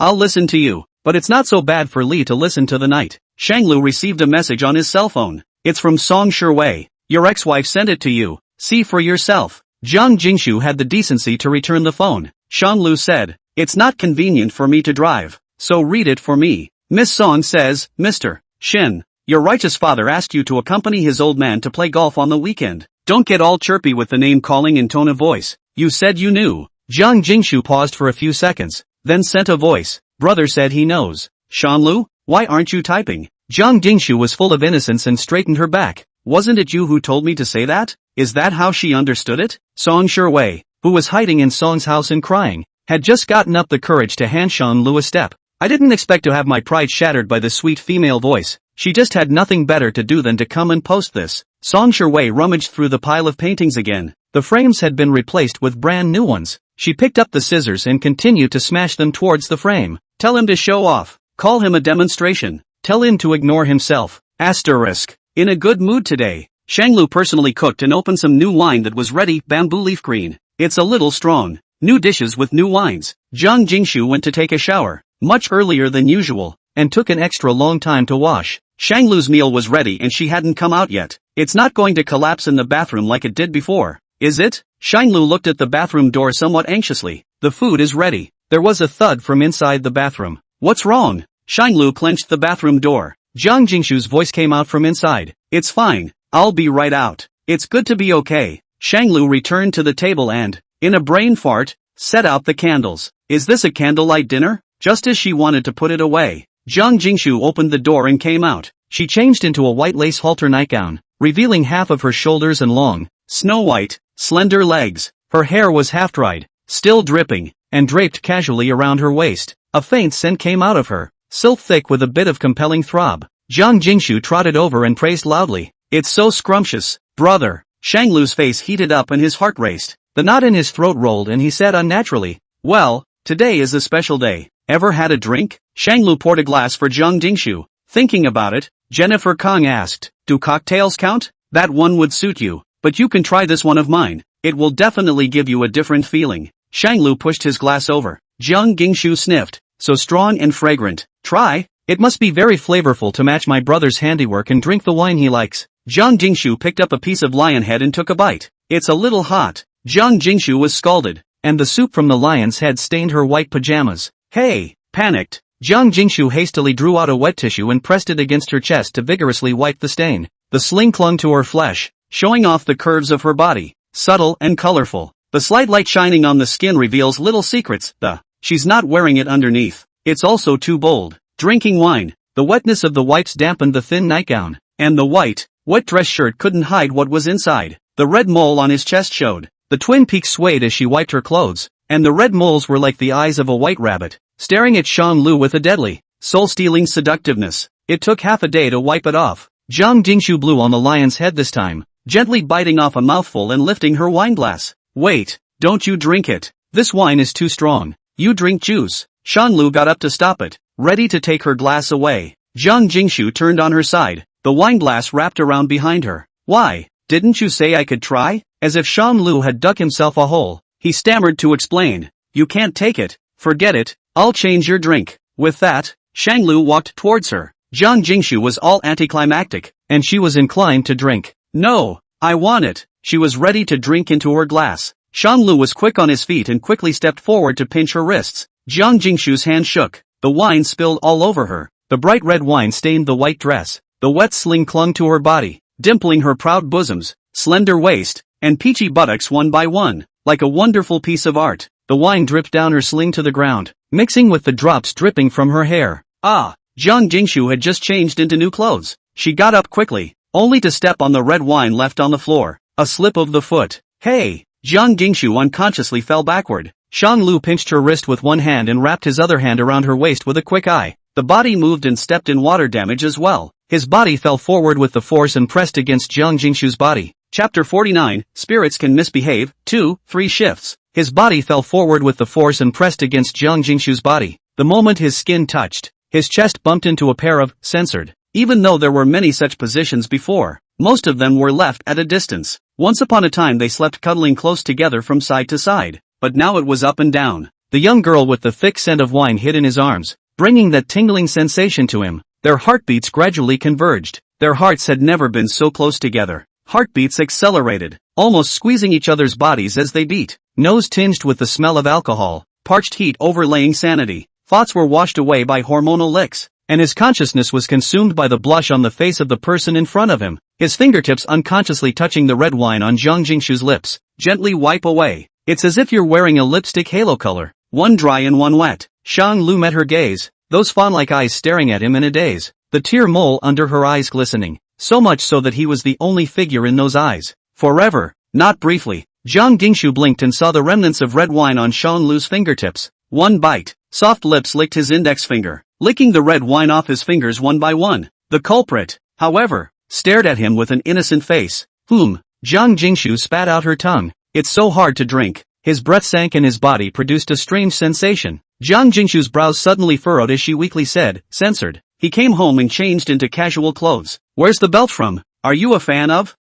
I'll listen to you, but it's not so bad for Lee to listen to the night. Shanglu received a message on his cell phone. It's from Song Shiwei. Your ex-wife sent it to you. See for yourself. Jiang Jingshu had the decency to return the phone. Shanglu said, it's not convenient for me to drive, so read it for me. Miss Song says, Mr. Shin, your righteous father asked you to accompany his old man to play golf on the weekend. Don't get all chirpy with the name calling in tone of voice. You said you knew. Jiang Jingshu paused for a few seconds, then sent a voice. Brother said he knows. Shanlu, why aren't you typing? Jiang Jingshu was full of innocence and straightened her back. Wasn't it you who told me to say that? Is that how she understood it? Song Shiwei, who was hiding in Song's house and crying, had just gotten up the courage to hand Shanlu a step. I didn't expect to have my pride shattered by the sweet female voice. She just had nothing better to do than to come and post this. Song Shiwei rummaged through the pile of paintings again. The frames had been replaced with brand new ones. She picked up the scissors and continued to smash them towards the frame. Tell him to show off. Call him a demonstration. Tell him to ignore himself. Asterisk. In a good mood today. Shanglu personally cooked and opened some new wine that was ready, bamboo leaf green. It's a little strong. New dishes with new wines. Jiang Jingshu went to take a shower, much earlier than usual, and took an extra long time to wash. Shanglu's meal was ready and she hadn't come out yet. It's not going to collapse in the bathroom like it did before, is it? Shanglu looked at the bathroom door somewhat anxiously. The food is ready. There was a thud from inside the bathroom. What's wrong? Shanglu clenched the bathroom door. Jiang Jingshu's voice came out from inside. It's fine. I'll be right out. It's good to be okay. Shanglu returned to the table and, in a brain fart, set out the candles. Is this a candlelight dinner? Just as she wanted to put it away, Jiang Jingshu opened the door and came out. She changed into a white lace halter nightgown, revealing half of her shoulders and long, snow-white, slender legs. Her hair was half-dried, still dripping, and draped casually around her waist. A faint scent came out of her, silk thick with a bit of compelling throb. Jiang Jingshu trotted over and praised loudly. It's so scrumptious, brother. Shanglu's face heated up and his heart raced. The knot in his throat rolled and he said unnaturally, well, today is a special day. Ever had a drink? Shanglu poured a glass for Jiang Jingshu. Thinking about it, Jennifer Kong asked, do cocktails count? That one would suit you, but you can try this one of mine. It will definitely give you a different feeling. Shanglu pushed his glass over. Jiang Jingshu sniffed. So strong and fragrant. Try. It must be very flavorful to match my brother's handiwork and drink the wine he likes. Jiang Jingshu picked up a piece of lion head and took a bite. It's a little hot. Jiang Jingshu was scalded, and the soup from the lion's head stained her white pajamas. Hey! Panicked. Jiang Jingshu hastily drew out a wet tissue and pressed it against her chest to vigorously wipe the stain. The sling clung to her flesh, showing off the curves of her body, subtle and colorful. The slight light shining on the skin reveals little secrets. She's not wearing it underneath. It's also too bold. Drinking wine. The wetness of the wipes dampened the thin nightgown, and the white, wet dress shirt couldn't hide what was inside. The red mole on his chest showed. The twin peaks swayed as she wiped her clothes, and the red moles were like the eyes of a white rabbit, staring at Shanglu with a deadly, soul-stealing seductiveness. It took half a day to wipe it off. Jiang Jingshu blew on the lion's head this time, gently biting off a mouthful and lifting her wine glass. Wait, don't you drink it. This wine is too strong. You drink juice. Shanglu got up to stop it, ready to take her glass away. Jiang Jingshu turned on her side, the wine glass wrapped around behind her. Why, didn't you say I could try? As if Shanglu had dug himself a hole, he stammered to explain. You can't take it. Forget it. I'll change your drink. With that, Shanglu walked towards her. Jiang Jingshu was all anticlimactic, and she was inclined to drink. No, I want it. She was ready to drink into her glass. Shanglu was quick on his feet and quickly stepped forward to pinch her wrists. Jiang Jingshu's hand shook. The wine spilled all over her. The bright red wine stained the white dress. The wet sling clung to her body, dimpling her proud bosoms, slender waist, and peachy buttocks one by one. Like a wonderful piece of art, the wine dripped down her sling to the ground, mixing with the drops dripping from her hair. Jiang Jingshu had just changed into new clothes. She got up quickly, only to step on the red wine left on the floor. A slip of the foot. Hey! Jiang Jingshu unconsciously fell backward. Shanglu pinched her wrist with one hand and wrapped his other hand around her waist with a quick eye. The body moved and stepped in water damage as well. His body fell forward with the force and pressed against Jiang Jingshu's body. Chapter 49, Spirits Can Misbehave, 2-3 Shifts. His body fell forward with the force and pressed against Jiang Jingshu's body. The moment his skin touched, his chest bumped into a pair of, censored. Even though there were many such positions before, most of them were left at a distance. Once upon a time they slept cuddling close together from side to side, but now it was up and down. The young girl with the thick scent of wine hid in his arms, bringing that tingling sensation to him. Their heartbeats gradually converged. Their hearts had never been so close together. Heartbeats accelerated, almost squeezing each other's bodies as they beat. Nose tinged with the smell of alcohol, parched heat overlaying sanity. Thoughts were washed away by hormonal licks, and his consciousness was consumed by the blush on the face of the person in front of him. His fingertips unconsciously touching the red wine on Jiang Jingshu's lips. Gently wipe away. It's as if you're wearing a lipstick halo color, one dry and one wet. Shanglu met her gaze, those fawn-like eyes staring at him in a daze, the tear mole under her eyes glistening, so much so that he was the only figure in those eyes. Forever, not briefly. Jiang Jingshu blinked and saw the remnants of red wine on Shanglu's fingertips. One bite, soft lips licked his index finger, licking the red wine off his fingers one by one. The culprit, however, stared at him with an innocent face. Jiang Jingshu spat out her tongue. It's so hard to drink. His breath sank and his body produced a strange sensation. Jiang Jingshu's brows suddenly furrowed as she weakly said, censored. He came home and changed into casual clothes. Where's the belt from? Are you a fan of?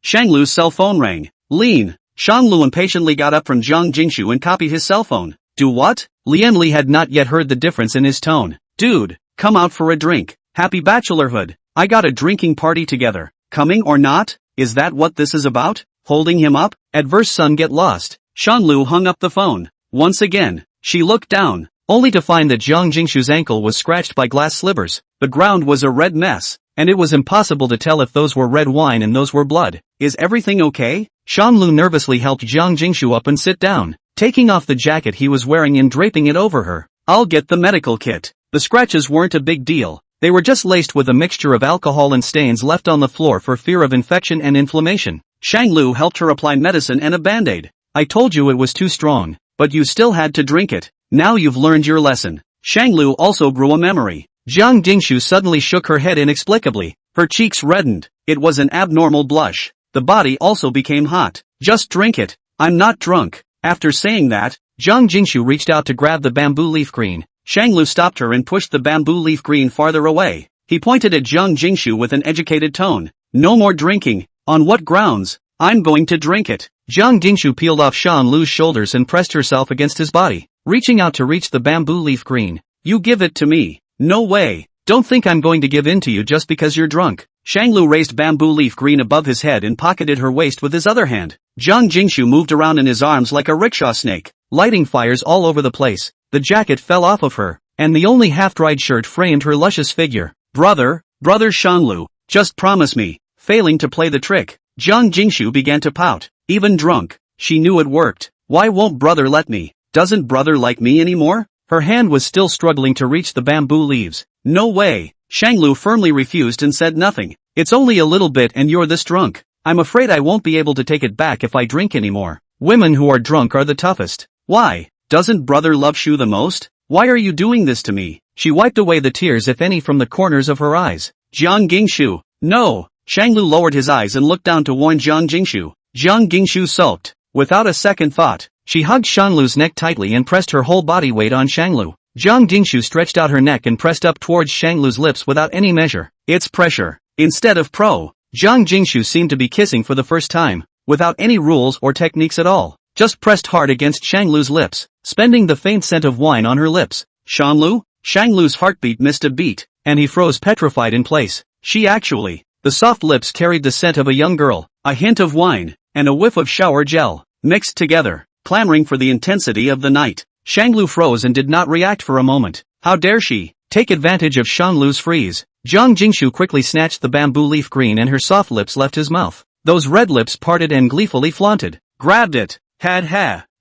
Shanglu's cell phone rang. Lean. Shanglu impatiently got up from Jiang Jingshu and copied his cell phone. Do what? Lian Li had not yet heard the difference in his tone. Dude, come out for a drink. Happy bachelorhood. I got a drinking party together. Coming or not? Is that what this is about? Holding him up? Adverse son get lost. Shanglu hung up the phone. Once again, she looked down, only to find that Jiang Jingshu's ankle was scratched by glass slivers. The ground was a red mess, and it was impossible to tell if those were red wine and those were blood. Is everything okay? Shanlu nervously helped Jiang Jingshu up and sit down, taking off the jacket he was wearing and draping it over her. I'll get the medical kit. The scratches weren't a big deal. They were just laced with a mixture of alcohol and stains left on the floor for fear of infection and inflammation. Shanglu helped her apply medicine and a band-aid. I told you it was too strong, but you still had to drink it. Now you've learned your lesson. Shanglu also grew a memory. Jiang Jingshu suddenly shook her head inexplicably. Her cheeks reddened. It was an abnormal blush. The body also became hot. Just drink it. I'm not drunk. After saying that, Jiang Jingshu reached out to grab the bamboo leaf green. Shanglu stopped her and pushed the bamboo leaf green farther away. He pointed at Jiang Jingshu with an educated tone. No more drinking. On what grounds? I'm going to drink it. Jiang Jingshu peeled off Shan Lu's shoulders and pressed herself against his body, reaching out to reach the bamboo leaf green. You give it to me. No way. Don't think I'm going to give in to you just because you're drunk. Shanglu raised bamboo leaf green above his head and pocketed her waist with his other hand. Jiang Jingshu moved around in his arms like a rickshaw snake, lighting fires all over the place. The jacket fell off of her, and the only half-dried shirt framed her luscious figure. Brother Shanglu, just promise me. Failing to play the trick, Jiang Jingshu began to pout. Even drunk, she knew it worked. Why won't brother let me? Doesn't brother like me anymore? Her hand was still struggling to reach the bamboo leaves. No way. Shanglu firmly refused and said nothing. It's only a little bit and you're this drunk. I'm afraid I won't be able to take it back if I drink anymore. Women who are drunk are the toughest. Why? Doesn't brother love Shu the most? Why are you doing this to me? She wiped away the tears if any from the corners of her eyes. Jiang Jingshu. No. Shanglu lowered his eyes and looked down to warn Jiang Jingshu. Jiang Jingshu sulked. Without a second thought, she hugged Shanglu's neck tightly and pressed her whole body weight on Shanglu. Jiang Jingshu stretched out her neck and pressed up towards Shanglu's lips without any measure. It's pressure. Instead of Jiang Jingshu seemed to be kissing for the first time, without any rules or techniques at all. Just pressed hard against Shanglu's lips, spending the faint scent of wine on her lips. Shanlu? Shanglu's heartbeat missed a beat, and he froze petrified in place. The soft lips carried the scent of a young girl, a hint of wine, and a whiff of shower gel, mixed together, clamoring for the intensity of the night. Shanglu froze and did not react for a moment. How dare she take advantage of Shanglu's freeze? Jiang Jingshu quickly snatched the bamboo leaf green and her soft lips left his mouth. Those red lips parted and gleefully flaunted. Grabbed it.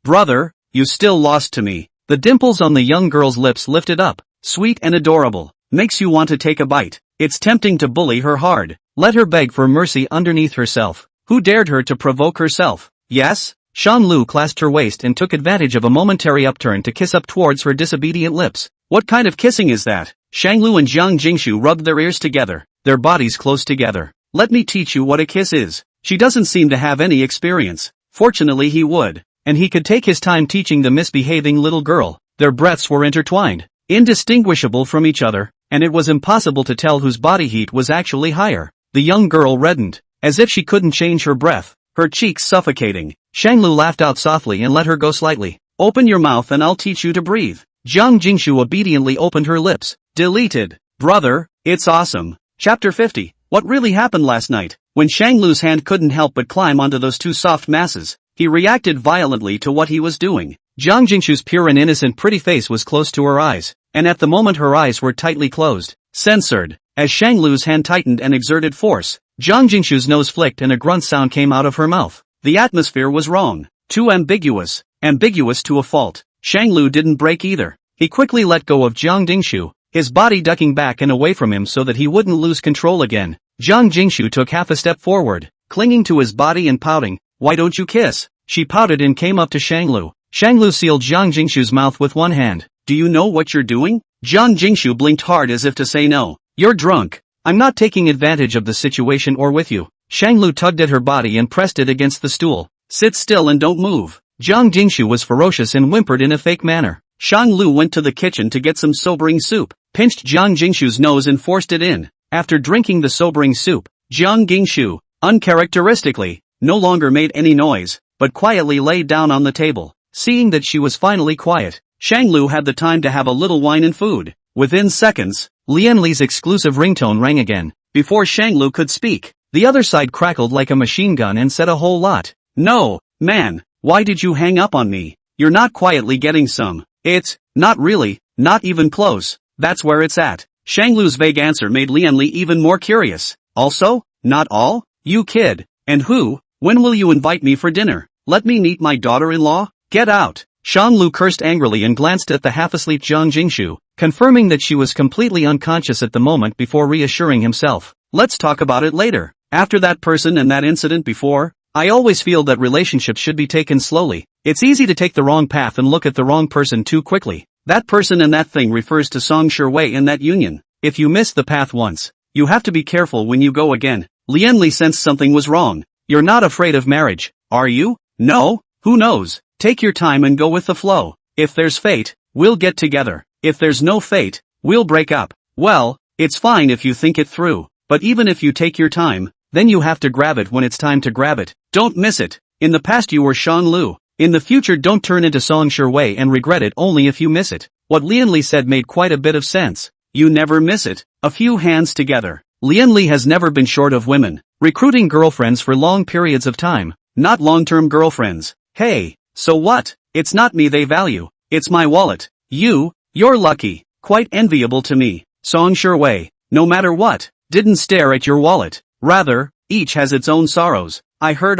Brother, you still lost to me. The dimples on the young girl's lips lifted up, sweet and adorable. Makes you want to take a bite. It's tempting to bully her hard. Let her beg for mercy underneath herself. Who dared her to provoke herself? Yes? Shan Lu clasped her waist and took advantage of a momentary upturn to kiss up towards her disobedient lips. What kind of kissing is that? Shanglu and Jiang Jingshu rubbed their ears together, their bodies close together. Let me teach you what a kiss is. She doesn't seem to have any experience. Fortunately he would, and he could take his time teaching the misbehaving little girl. Their breaths were intertwined, indistinguishable from each other, and it was impossible to tell whose body heat was actually higher. The young girl reddened, as if she couldn't change her breath, her cheeks suffocating. Shanglu laughed out softly and let her go slightly. Open your mouth and I'll teach you to breathe. Jiang Jingshu obediently opened her lips. Deleted. Brother, it's awesome. Chapter 50. What really happened last night? When Shanglu's hand couldn't help but climb onto those two soft masses, he reacted violently to what he was doing. Jiang Jingshu's pure and innocent pretty face was close to her eyes, and at the moment her eyes were tightly closed. Censored. As Shanglu's hand tightened and exerted force, Jiang Jingshu's nose flicked and a grunt sound came out of her mouth. The atmosphere was wrong. Too ambiguous. Ambiguous to a fault. Shanglu didn't break either. He quickly let go of Jiang Jingshu, his body ducking back and away from him so that he wouldn't lose control again. Jiang Jingshu took half a step forward, clinging to his body and pouting. Why don't you kiss? She pouted and came up to Shanglu. Shanglu sealed Jiang Jingshu's mouth with one hand. Do you know what you're doing? Jiang Jingshu blinked hard as if to say no. You're drunk. I'm not taking advantage of the situation or with you. Shanglu tugged at her body and pressed it against the stool. Sit still and don't move. Jiang Jingshu was ferocious and whimpered in a fake manner. Shanglu went to the kitchen to get some sobering soup, pinched Jiang Jingshu's nose and forced it in. After drinking the sobering soup, Jiang Jingshu, uncharacteristically, no longer made any noise, but quietly lay down on the table. Seeing that she was finally quiet, Shanglu had the time to have a little wine and food. Within seconds, Lian Li's exclusive ringtone rang again. Before Shanglu could speak, the other side crackled like a machine gun and said a whole lot. No, man, why did you hang up on me? You're not quietly getting some. It's not really, not even close. That's where it's at. Shanglu's vague answer made Lianli even more curious. Also? Not all? You kid. And who? When will you invite me for dinner? Let me meet my daughter-in-law? Get out. Shanglu cursed angrily and glanced at the half-asleep Jiang Jingshu, confirming that she was completely unconscious at the moment before reassuring himself. Let's talk about it later. After that person and that incident before, I always feel that relationships should be taken slowly. It's easy to take the wrong path and look at the wrong person too quickly. That person and that thing refers to Song Shiwei and that union. If you miss the path once, you have to be careful when you go again. Lianli sensed something was wrong. You're not afraid of marriage, are you? No? Who knows? Take your time and go with the flow. If there's fate, we'll get together. If there's no fate, we'll break up. Well, it's fine if you think it through. But even if you take your time, then you have to grab it when it's time to grab it. Don't miss it. In the past you were Shanglu. In the future don't turn into Song Shiwei and regret it only if you miss it. What Lianli said made quite a bit of sense. You never miss it. A few hands together. Lianli has never been short of women. Recruiting girlfriends for long periods of time. Not long-term girlfriends. Hey, so what? It's not me they value. It's my wallet. You're lucky. Quite enviable to me. Song Shiwei, no matter what, didn't stare at your wallet. Rather, each has its own sorrows. I heard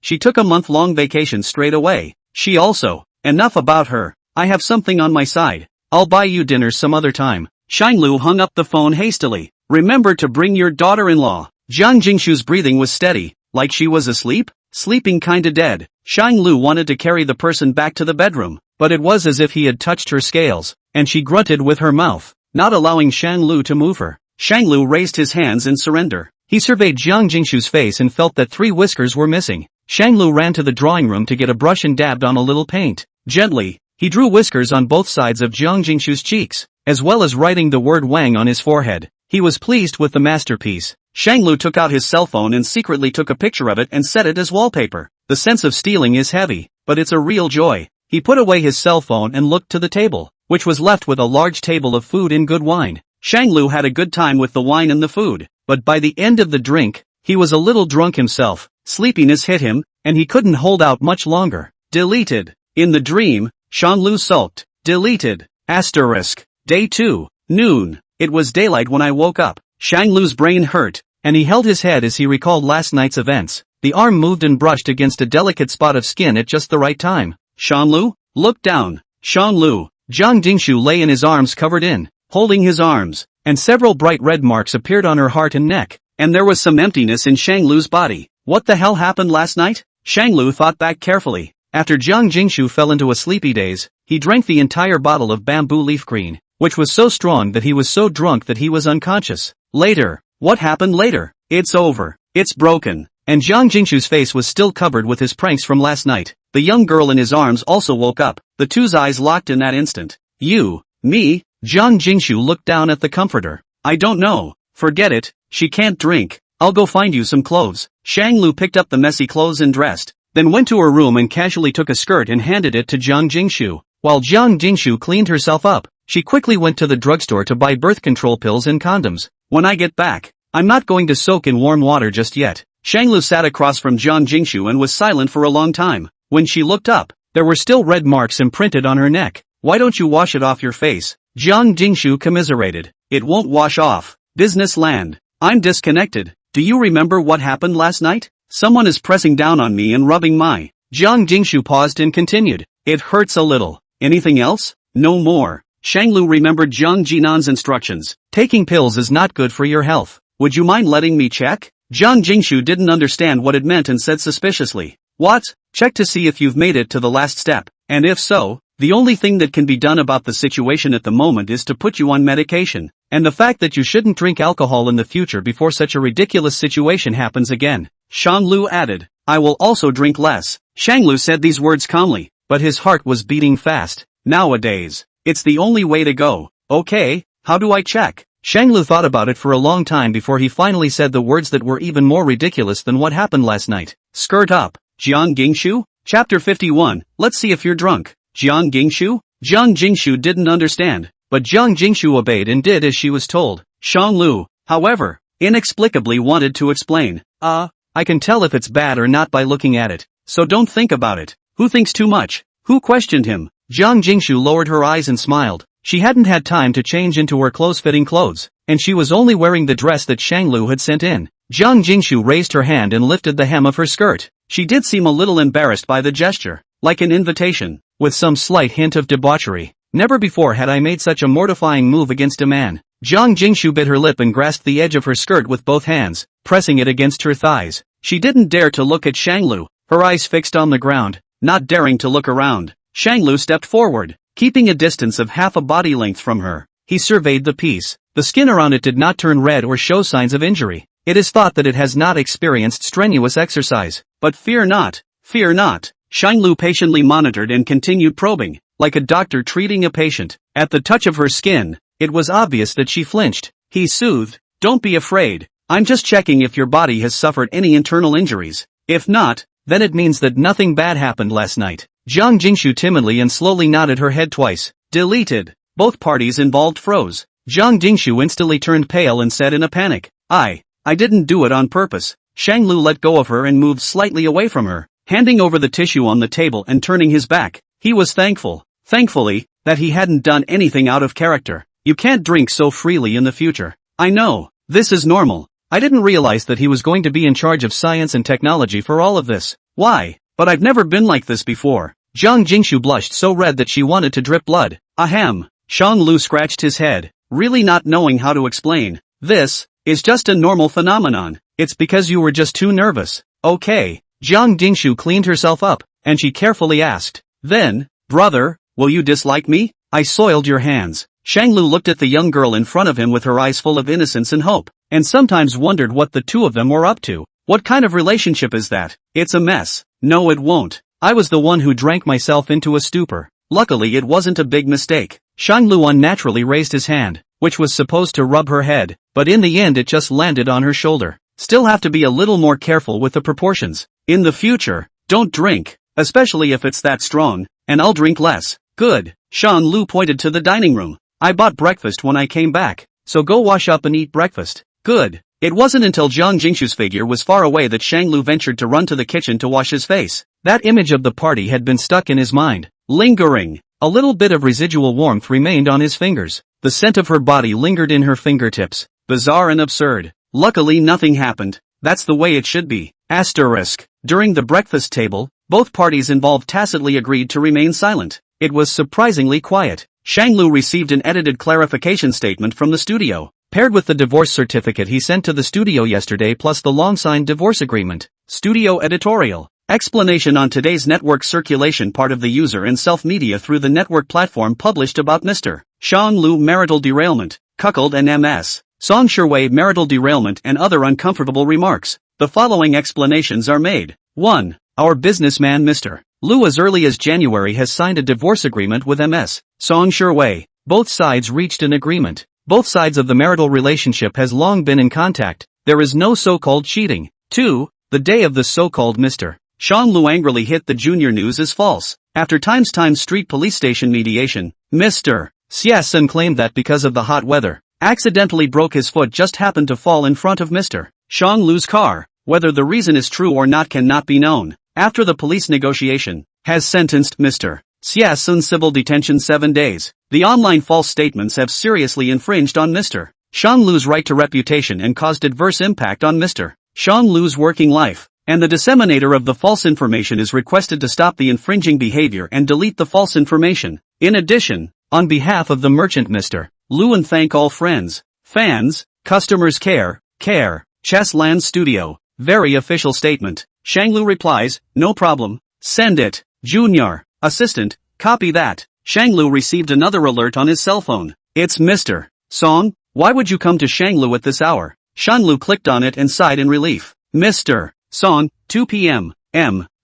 she took a month-long vacation straight away. She also. Enough about her. I have something on my side. I'll buy you dinner some other time. Shanglu hung up the phone hastily. Remember to bring your daughter-in-law. Jiang Jingshu's breathing was steady, like she was asleep, sleeping kinda dead. Shanglu wanted to carry the person back to the bedroom, but it was as if he had touched her scales, and she grunted with her mouth, not allowing Shanglu to move her. Shanglu raised his hands in surrender. He surveyed Jiang Jingshu's face and felt that 3 whiskers were missing. Shanglu ran to the drawing room to get a brush and dabbed on a little paint. Gently, he drew whiskers on both sides of Jiang Jingshu's cheeks, as well as writing the word Wang on his forehead. He was pleased with the masterpiece. Shanglu took out his cell phone and secretly took a picture of it and set it as wallpaper. The sense of stealing is heavy, but it's a real joy. He put away his cell phone and looked to the table, which was left with a large table of food and good wine. Shanglu had a good time with the wine and the food, but by the end of the drink, he was a little drunk himself. Sleepiness hit him, and he couldn't hold out much longer. Deleted. In the dream, Shanglu sulked. Deleted. Asterisk. Day 2. Noon. It was daylight when I woke up. Shanglu's brain hurt, and he held his head as he recalled last night's events. The arm moved and brushed against a delicate spot of skin at just the right time. Shanglu? Look down. Shanglu. Jiang Jingshu lay in his arms covered in, holding his arms, and several bright red marks appeared on her heart and neck, and there was some emptiness in Shanglu's body. What the hell happened last night? Shanglu thought back carefully. After Jiang Jingshu fell into a sleepy daze, he drank the entire bottle of bamboo leaf green, which was so strong that he was so drunk that he was unconscious. Later. What happened later? It's over. It's broken. And Jiang Jingshu's face was still covered with his pranks from last night. The young girl in his arms also woke up. The two's eyes locked in that instant. You? Me? Jiang Jingshu looked down at the comforter. I don't know. Forget it. She can't drink. I'll go find you some clothes. Shanglu picked up the messy clothes and dressed, then went to her room and casually took a skirt and handed it to Jiang Jingshu. While Jiang Jingshu cleaned herself up, she quickly went to the drugstore to buy birth control pills and condoms. When I get back, I'm not going to soak in warm water just yet. Shanglu sat across from Jiang Jingshu and was silent for a long time. When she looked up, there were still red marks imprinted on her neck. Why don't you wash it off your face? Jiang Jingshu commiserated. It won't wash off. Business land. I'm disconnected. Do you remember what happened last night? Someone is pressing down on me and rubbing my. Jiang Jingshu paused and continued. It hurts a little. Anything else? No more. Shanglu remembered Jiang Jinan's instructions. Taking pills is not good for your health. Would you mind letting me check? Jiang Jingshu didn't understand what it meant and said suspiciously. What? Check to see if you've made it to the last step. And if so, the only thing that can be done about the situation at the moment is to put you on medication. And the fact that you shouldn't drink alcohol in the future before such a ridiculous situation happens again. Shanglu added. I will also drink less. Shanglu said these words calmly, but his heart was beating fast. Nowadays, it's the only way to go. Okay, how do I check? Shanglu thought about it for a long time before he finally said the words that were even more ridiculous than what happened last night. Skirt up. Jiang Jingshu? Chapter 51, let's see if you're drunk. Jiang Jingshu? Jiang Jingshu didn't understand, but Jiang Jingshu obeyed and did as she was told. Shanglu, however, inexplicably wanted to explain. I can tell if it's bad or not by looking at it, so don't think about it. Who thinks too much? Who questioned him? Jiang Jingshu lowered her eyes and smiled. She hadn't had time to change into her close-fitting clothes, and she was only wearing the dress that Shanglu had sent in. Jiang Jingshu raised her hand and lifted the hem of her skirt. She did seem a little embarrassed by the gesture, like an invitation, with some slight hint of debauchery. Never before had I made such a mortifying move against a man. Jiang Jingshu bit her lip and grasped the edge of her skirt with both hands, pressing it against her thighs. She didn't dare to look at Shanglu, her eyes fixed on the ground, not daring to look around. Shanglu stepped forward, keeping a distance of half a body length from her. He surveyed the piece. The skin around it did not turn red or show signs of injury. It is thought that it has not experienced strenuous exercise. But fear not, fear not. Shanglu patiently monitored and continued probing, like a doctor treating a patient. At the touch of her skin, it was obvious that she flinched. He soothed, "Don't be afraid. I'm just checking if your body has suffered any internal injuries. If not, then it means that nothing bad happened last night." Jiang Jingshu timidly and slowly nodded her head twice. Deleted. Both parties involved froze. Jiang Jingshu instantly turned pale and said in a panic, I didn't do it on purpose." Shanglu let go of her and moved slightly away from her, handing over the tissue on the table and turning his back. He was thankfully, that he hadn't done anything out of character. "You can't drink so freely in the future. I know, this is normal. I didn't realize that he was going to be in charge of science and technology for all of this. Why? But I've never been like this before." Jiang Jingshu blushed so red that she wanted to drip blood. Ahem. Shanglu scratched his head, really not knowing how to explain. "This is just a normal phenomenon. It's because you were just too nervous." "Okay." Jiang Jingshu cleaned herself up, and she carefully asked, "Then, brother, will you dislike me? I soiled your hands." Shanglu looked at the young girl in front of him with her eyes full of innocence and hope, and sometimes wondered what the two of them were up to. What kind of relationship is that? It's a mess. "No, it won't. I was the one who drank myself into a stupor. Luckily it wasn't a big mistake." Shanglu unnaturally raised his hand, which was supposed to rub her head, but in the end it just landed on her shoulder. "Still have to be a little more careful with the proportions. In the future, don't drink, especially if it's that strong, and I'll drink less." "Good." Shanglu pointed to the dining room. "I bought breakfast when I came back, so go wash up and eat breakfast." "Good." It wasn't until Jiang Jingshu's figure was far away that Shanglu ventured to run to the kitchen to wash his face. That image of the party had been stuck in his mind, lingering. A little bit of residual warmth remained on his fingers. The scent of her body lingered in her fingertips. Bizarre and absurd. Luckily nothing happened. That's the way it should be. Asterisk. During the breakfast table, both parties involved tacitly agreed to remain silent. It was surprisingly quiet. Shanglu received an edited clarification statement from the studio, paired with the divorce certificate he sent to the studio yesterday plus the long-signed divorce agreement. Studio editorial. Explanation on today's network circulation. Part of the user and self-media through the network platform published about Mr. Shanglu marital derailment, cuckold and MS. Song Sherway marital derailment and other uncomfortable remarks. The following explanations are made. 1. Our businessman Mr. Lu as early as January has signed a divorce agreement with MS. Song Sherway. Both sides reached an agreement. Both sides of the marital relationship has long been in contact. There is no so-called cheating. 2. The day of the so-called Mr. Shanglu angrily hit the junior news as false. After Times Street police station mediation, Mr. Xiasun claimed that because of the hot weather, accidentally broke his foot just happened to fall in front of Mr. Shanglu's car. Whether the reason is true or not cannot be known. After the police negotiation, has sentenced Mr. Xiasun civil detention 7 days. The online false statements have seriously infringed on Mr. Shanglu's right to reputation and caused adverse impact on Mr. Shanglu's working life. And the disseminator of the false information is requested to stop the infringing behavior and delete the false information. In addition, on behalf of the merchant Mr. Lu and thank all friends, fans, customers care, Chessland Studio. Very official statement. Shanglu replies, "No problem. Send it. Junior. Assistant, copy that." Shanglu received another alert on his cell phone. "It's Mr. Song. Why would you come to Shanglu at this hour?" Shanglu clicked on it and sighed in relief. "Mr. Song, 2 p.m.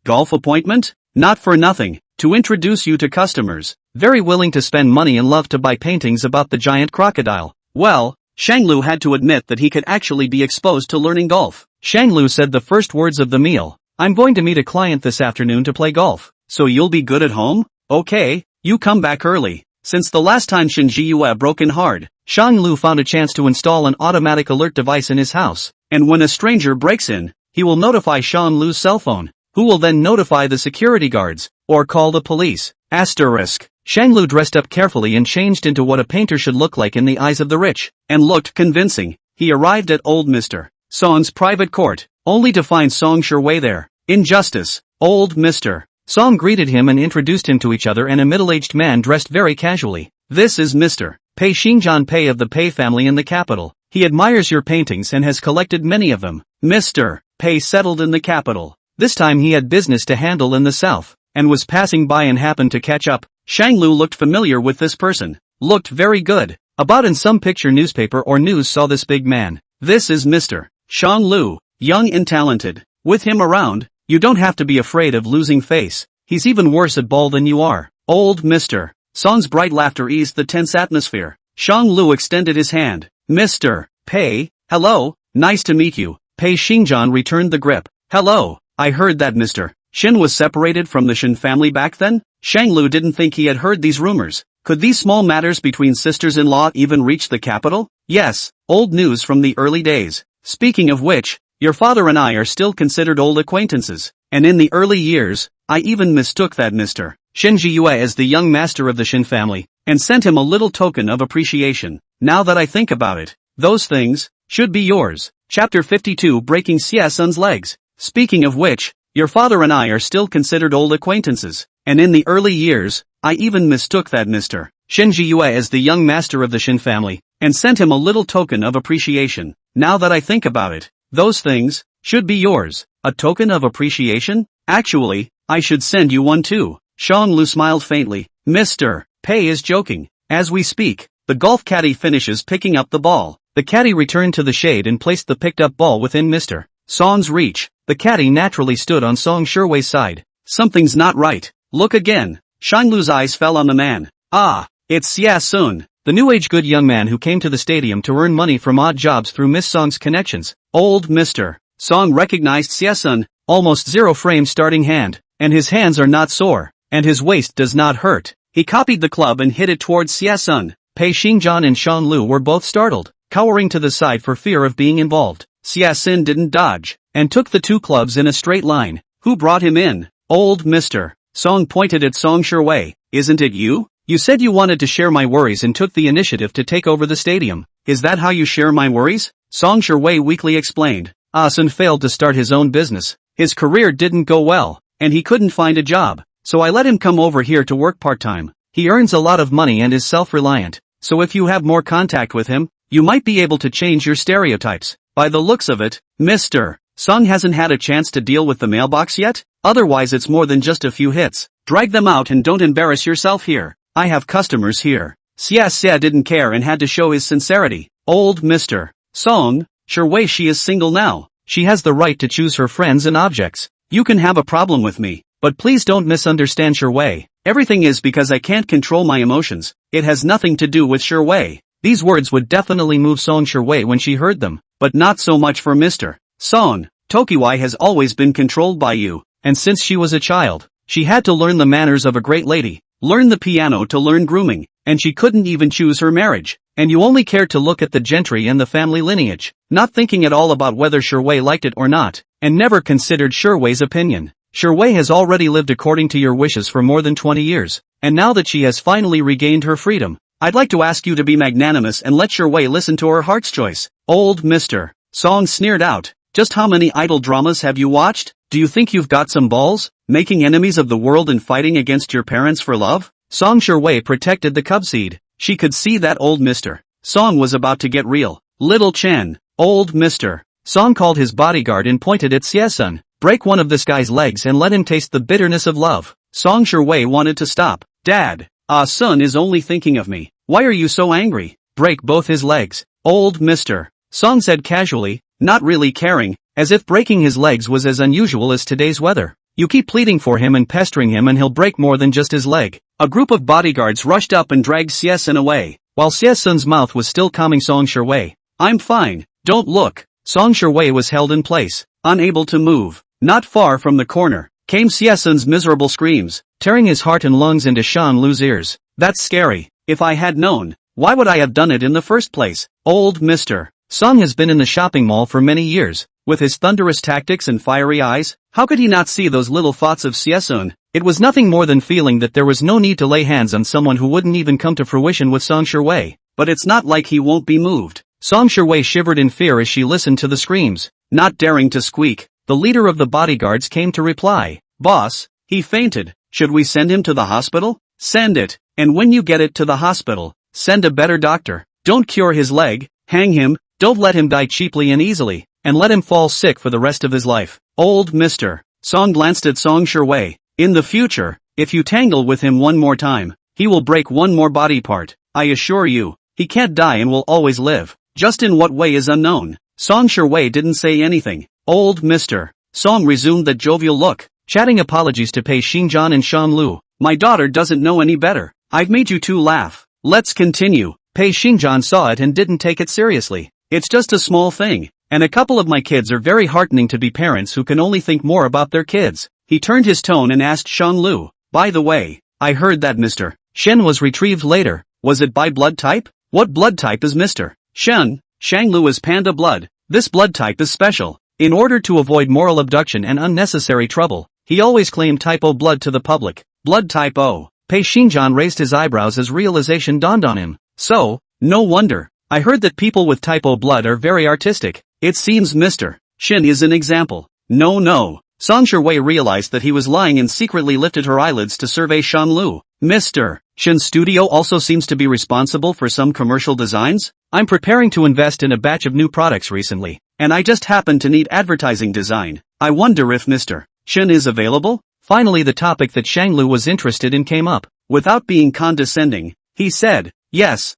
Golf appointment? Not for nothing. To introduce you to customers. Very willing to spend money and love to buy paintings about the giant crocodile." Well, Shanglu had to admit that he could actually be exposed to learning golf. Shanglu said the first words of the meal. "I'm going to meet a client this afternoon to play golf. So you'll be good at home? Okay, you come back early." Since the last time Shin Jiyue broke in hard, Shanglu found a chance to install an automatic alert device in his house. And when a stranger breaks in, he will notify Shanglu's cell phone, who will then notify the security guards, or call the police. Asterisk. Shanglu dressed up carefully and changed into what a painter should look like in the eyes of the rich, and looked convincing. He arrived at old Mr. Song's private court, only to find Song Shiwei there. Injustice. Old Mr. Song greeted him and introduced him to each other and a middle-aged man dressed very casually. This is Mr. Pei Xingjian Pei of the Pei family in the capital. He admires your paintings and has collected many of them. Mr. Pei settled in the capital. This time he had business to handle in the south, and was passing by and happened to catch up. Shanglu looked familiar with this person. Looked very good. About in some picture newspaper or news saw this big man. This is Mr. Shanglu, young and talented. With him around, you don't have to be afraid of losing face. He's even worse at ball than you are. Old Mr. Song's bright laughter eased the tense atmosphere. Shanglu extended his hand. Mr. Pei, hello, nice to meet you. Pei Xingjian returned the grip. Hello, I heard that Mr. Shin was separated from the Shin family back then? Shanglu didn't think he had heard these rumors. Could these small matters between sisters-in-law even reach the capital? Yes, old news from the early days. Speaking of which, your father and I are still considered old acquaintances, and in the early years, I even mistook that Mr. Shin Jiyue as the young master of the Shin family, and sent him a little token of appreciation. Now that I think about it, those things should be yours. Chapter 52 Breaking Xie Sun's Legs. Speaking of which, your father and I are still considered old acquaintances, and in the early years, I even mistook that Mr. Shin Jiyue as the young master of the Shin family, and sent him a little token of appreciation. Now that I think about it, those things should be yours. A token of appreciation? Actually, I should send you one too. Shanglu smiled faintly. Mr. Pei is joking. As we speak, the golf caddy finishes picking up the ball. The caddy returned to the shade and placed the picked up ball within Mr. Song's reach. The caddy naturally stood on Song Shiwei's side. Something's not right. Look again. Shanglu's eyes fell on the man. Ah, it's Xie Sun, the new-age good young man who came to the stadium to earn money from odd jobs through Miss Song's connections. Old Mr. Song recognized Xie Sun, almost zero frame starting hand, and his hands are not sore, and his waist does not hurt. He copied the club and hit it towards Xie Sun. Pei Xingjian and Shanglu were both startled, cowering to the side for fear of being involved. Xie Sun didn't dodge, and took the two clubs in a straight line. Who brought him in? Old Mr. Song pointed at Song Shiwei. Isn't it you? You said you wanted to share my worries and took the initiative to take over the stadium. Is that how you share my worries? Song Shiwei weakly explained. Sun failed to start his own business. His career didn't go well, and he couldn't find a job. So I let him come over here to work part-time. He earns a lot of money and is self-reliant. So if you have more contact with him, you might be able to change your stereotypes. By the looks of it, Mr. Song hasn't had a chance to deal with the mailbox yet? Otherwise it's more than just a few hits. Drag them out and don't embarrass yourself here. I have customers here. Xie didn't care and had to show his sincerity. Old Mr. Song, Shiwei, she is single now. She has the right to choose her friends and objects. You can have a problem with me, but please don't misunderstand Shiwei. Everything is because I can't control my emotions. It has nothing to do with Shiwei. These words would definitely move Song Shiwei when she heard them, but not so much for Mr. Song. Tokiwai has always been controlled by you, and since she was a child, she had to learn the manners of a great lady, learn the piano to learn grooming, and she couldn't even choose her marriage. And you only cared to look at the gentry and the family lineage, not thinking at all about whether Shiwei liked it or not, and never considered Shiwei's opinion. Shiwei has already lived according to your wishes for more than 20 years, and now that she has finally regained her freedom, I'd like to ask you to be magnanimous and let Shiwei listen to her heart's choice. Old Mr. Song sneered out. Just how many idol dramas have you watched? Do you think you've got some balls, making enemies of the world and fighting against your parents for love? Song Shiwei protected the cub seed. She could see that old Mr. Song was about to get real. Little Chen. Old Mr. Song called his bodyguard and pointed at Xie Sun. Break one of this guy's legs and let him taste the bitterness of love. Song Shiwei wanted to stop. Dad, Sun is only thinking of me. Why are you so angry? Break both his legs. Old Mr. Song said casually, not really caring, as if breaking his legs was as unusual as today's weather. You keep pleading for him and pestering him and he'll break more than just his leg. A group of bodyguards rushed up and dragged Xie Sun away, while Xie Sun's mouth was still calming Song Shiwei. I'm fine, don't look. Song Shiwei was held in place, unable to move. Not far from the corner, came Xie Sun's miserable screams, tearing his heart and lungs into Shanglu's ears. That's scary. If I had known, why would I have done it in the first place? Old Mr. Song has been in the shopping mall for many years. With his thunderous tactics and fiery eyes, how could he not see those little thoughts of Xie Sun? It was nothing more than feeling that there was no need to lay hands on someone who wouldn't even come to fruition with Song Shiwei. But it's not like he won't be moved. Song Shiwei shivered in fear as she listened to the screams. Not daring to squeak, the leader of the bodyguards came to reply. Boss, he fainted. Should we send him to the hospital? Send it, and when you get it to the hospital, send a better doctor. Don't cure his leg, hang him, don't let him die cheaply and easily, and let him fall sick for the rest of his life. Old Mr. Song glanced at Song Shiwei. In the future, if you tangle with him one more time, he will break one more body part. I assure you, he can't die and will always live. Just in what way is unknown. Song Shiwei didn't say anything. Old Mr. Song resumed that jovial look, chatting apologies to Pei Xingjian and Shanlu. My daughter doesn't know any better. I've made you two laugh. Let's continue. Pei Xingjian saw it and didn't take it seriously. It's just a small thing. And a couple of my kids are very heartening to be parents who can only think more about their kids. He turned his tone and asked Shanglu. By the way, I heard that Mr. Shen was retrieved later. Was it by blood type? What blood type is Mr. Shen? Shanglu is panda blood. This blood type is special. In order to avoid moral abduction and unnecessary trouble, he always claimed type O blood to the public. Blood type O. Pei Xingjian raised his eyebrows as realization dawned on him. So, no wonder. I heard that people with type O blood are very artistic. It seems Mr. Shen is an example. No. Song Shiwei realized that he was lying and secretly lifted her eyelids to survey Shanlu. Mr. Shen's studio also seems to be responsible for some commercial designs? I'm preparing to invest in a batch of new products recently, and I just happen to need advertising design. I wonder if Mr. Shen is available? Finally the topic that Shanglu was interested in came up. Without being condescending, he said, Yes,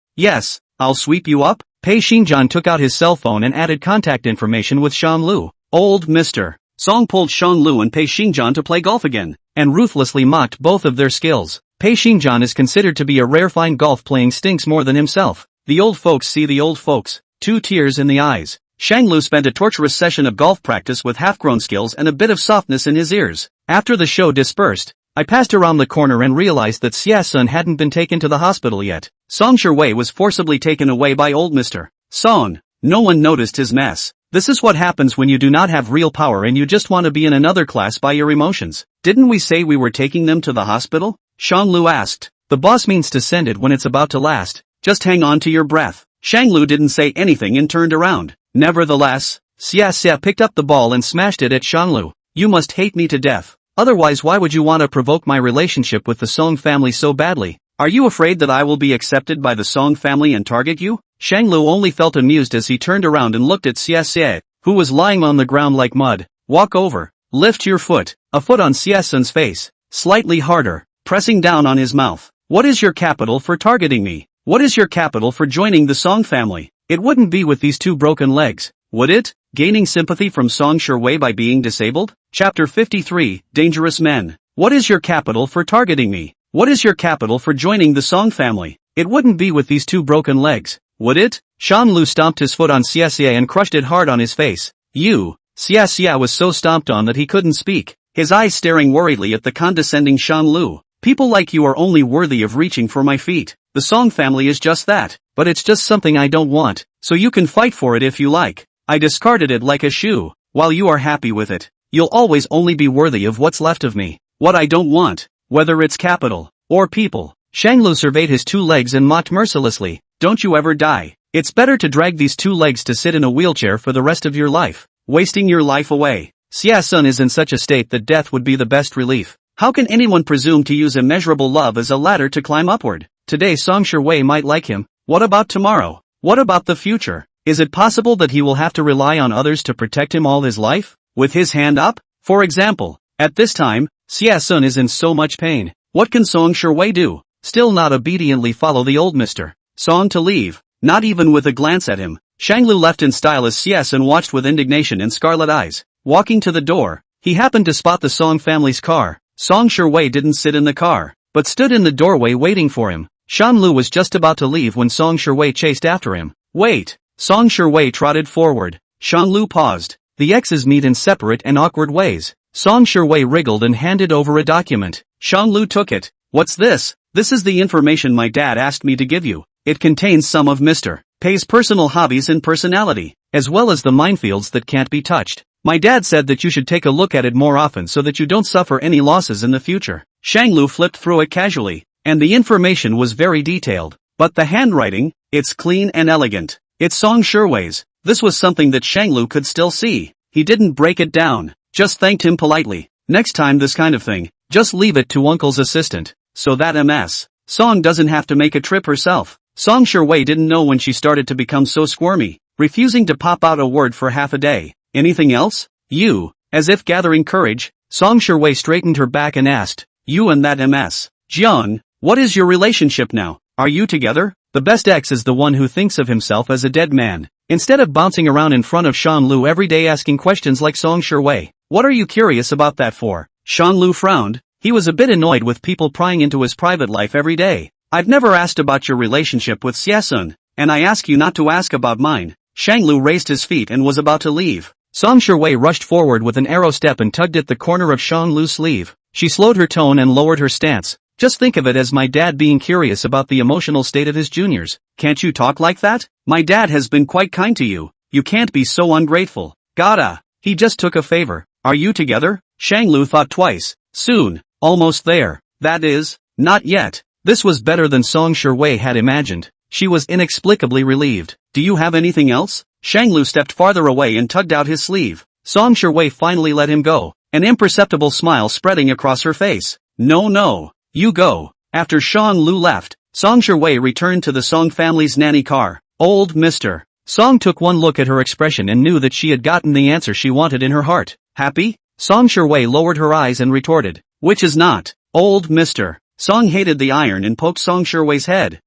I'll sweep you up. Pei Xingjian took out his cell phone and added contact information with Shanlu. Old Mr. Song pulled Shanlu and Pei Xingjian to play golf again, and ruthlessly mocked both of their skills. Pei Xingjian is considered to be a rare fine golf playing stinks more than himself. The old folks see the old folks. 2 tears in the eyes. Shanglu spent a torturous session of golf practice with half-grown skills and a bit of softness in his ears. After the show dispersed, I passed around the corner and realized that Xia-sun hadn't been taken to the hospital yet. Song Shiwei was forcibly taken away by old Mr. Song. No one noticed his mess. This is what happens when you do not have real power and you just want to be in another class by your emotions. Didn't we say we were taking them to the hospital? Shanglu asked. The boss means to send it when it's about to last. Just hang on to your breath. Shanglu didn't say anything and turned around. Nevertheless, Xia picked up the ball and smashed it at Shanglu. You must hate me to death. Otherwise why would you want to provoke my relationship with the Song family so badly? Are you afraid that I will be accepted by the Song family and target you? Shanglu only felt amused as he turned around and looked at Xia, who was lying on the ground like mud. Walk over. Lift your foot. A foot on Xia-sun's face. Slightly harder. Pressing down on his mouth. What is your capital for targeting me? What is your capital for joining the Song family? It wouldn't be with these 2 broken legs, would it? Gaining sympathy from Song Shiwei by being disabled? Chapter 53, Dangerous Men. What is your capital for targeting me? What is your capital for joining the Song family? It wouldn't be with these 2 broken legs, would it? Shanlu stomped his foot on Xia and crushed it hard on his face. Xia was so stomped on that he couldn't speak, his eyes staring worriedly at the condescending Shanlu. People like you are only worthy of reaching for my feet. The Song family is just that, but it's just something I don't want, so you can fight for it if you like. I discarded it like a shoe. While you are happy with it, you'll always only be worthy of what's left of me. What I don't want, whether it's capital or people. Shanglu surveyed his 2 legs and mocked mercilessly. Don't you ever die. It's better to drag these 2 legs to sit in a wheelchair for the rest of your life, wasting your life away. Xia-sun is in such a state that death would be the best relief. How can anyone presume to use immeasurable love as a ladder to climb upward? Today Song Shiwei might like him. What about tomorrow? What about the future? Is it possible that he will have to rely on others to protect him all his life? With his hand up? For example, at this time, Xia-sun is in so much pain. What can Song Shiwei do? Still not obediently follow the old Mr. Song to leave, not even with a glance at him. Shanglu left in style as Xia-sun watched with indignation and scarlet eyes. Walking to the door, he happened to spot the Song family's car. Song Shiwei didn't sit in the car, but stood in the doorway waiting for him. Shanlu was just about to leave when Song Shiwei chased after him. Wait! Song Shiwei trotted forward. Shanlu paused. The X's meet in separate and awkward ways. Song Shiwei wriggled and handed over a document. Shanlu took it. What's this? This is the information my dad asked me to give you. It contains some of Mr. Pei's personal hobbies and personality, as well as the minefields that can't be touched. My dad said that you should take a look at it more often so that you don't suffer any losses in the future. Shanglu flipped through it casually, and the information was very detailed. But the handwriting, it's clean and elegant. It's Song Shiwei's. This was something that Shanglu could still see. He didn't break it down, just thanked him politely. Next time this kind of thing, just leave it to Uncle's assistant, so that Ms. Song doesn't have to make a trip herself. Song Shiwei didn't know when she started to become so squirmy, refusing to pop out a word for half a day. Anything else? You, as if gathering courage, Song Shiwei straightened her back and asked, you and that Ms. Jiang, what is your relationship now? Are you together? The best ex is the one who thinks of himself as a dead man, instead of bouncing around in front of Shan Lu every day asking questions like Song Shiwei. What are you curious about that for? Shan Lu frowned. He was a bit annoyed with people prying into his private life every day. I've never asked about your relationship with Xiesun, and I ask you not to ask about mine. Shang Lu raised his feet and was about to leave. Song Shiwei rushed forward with an arrow step and tugged at the corner of Shang Lu's sleeve. She slowed her tone and lowered her stance. Just think of it as my dad being curious about the emotional state of his juniors. Can't you talk like that? My dad has been quite kind to you. You can't be so ungrateful. Gotta. He just took a favor. Are you together? Shang Lu thought twice. Soon. Almost there. That is, not yet. This was better than Song Shiwei had imagined. She was inexplicably relieved. Do you have anything else? Shang Lu stepped farther away and tugged out his sleeve. Song Shiwei finally let him go, an imperceptible smile spreading across her face. No. You go. After Shang Lu left, Song Shiwei returned to the Song family's nanny car. Old Mr. Song took one look at her expression and knew that she had gotten the answer she wanted in her heart. Happy? Song Shiwei lowered her eyes and retorted. Which is not. Old Mr. Song hated the iron and poked Song Shiwei's head.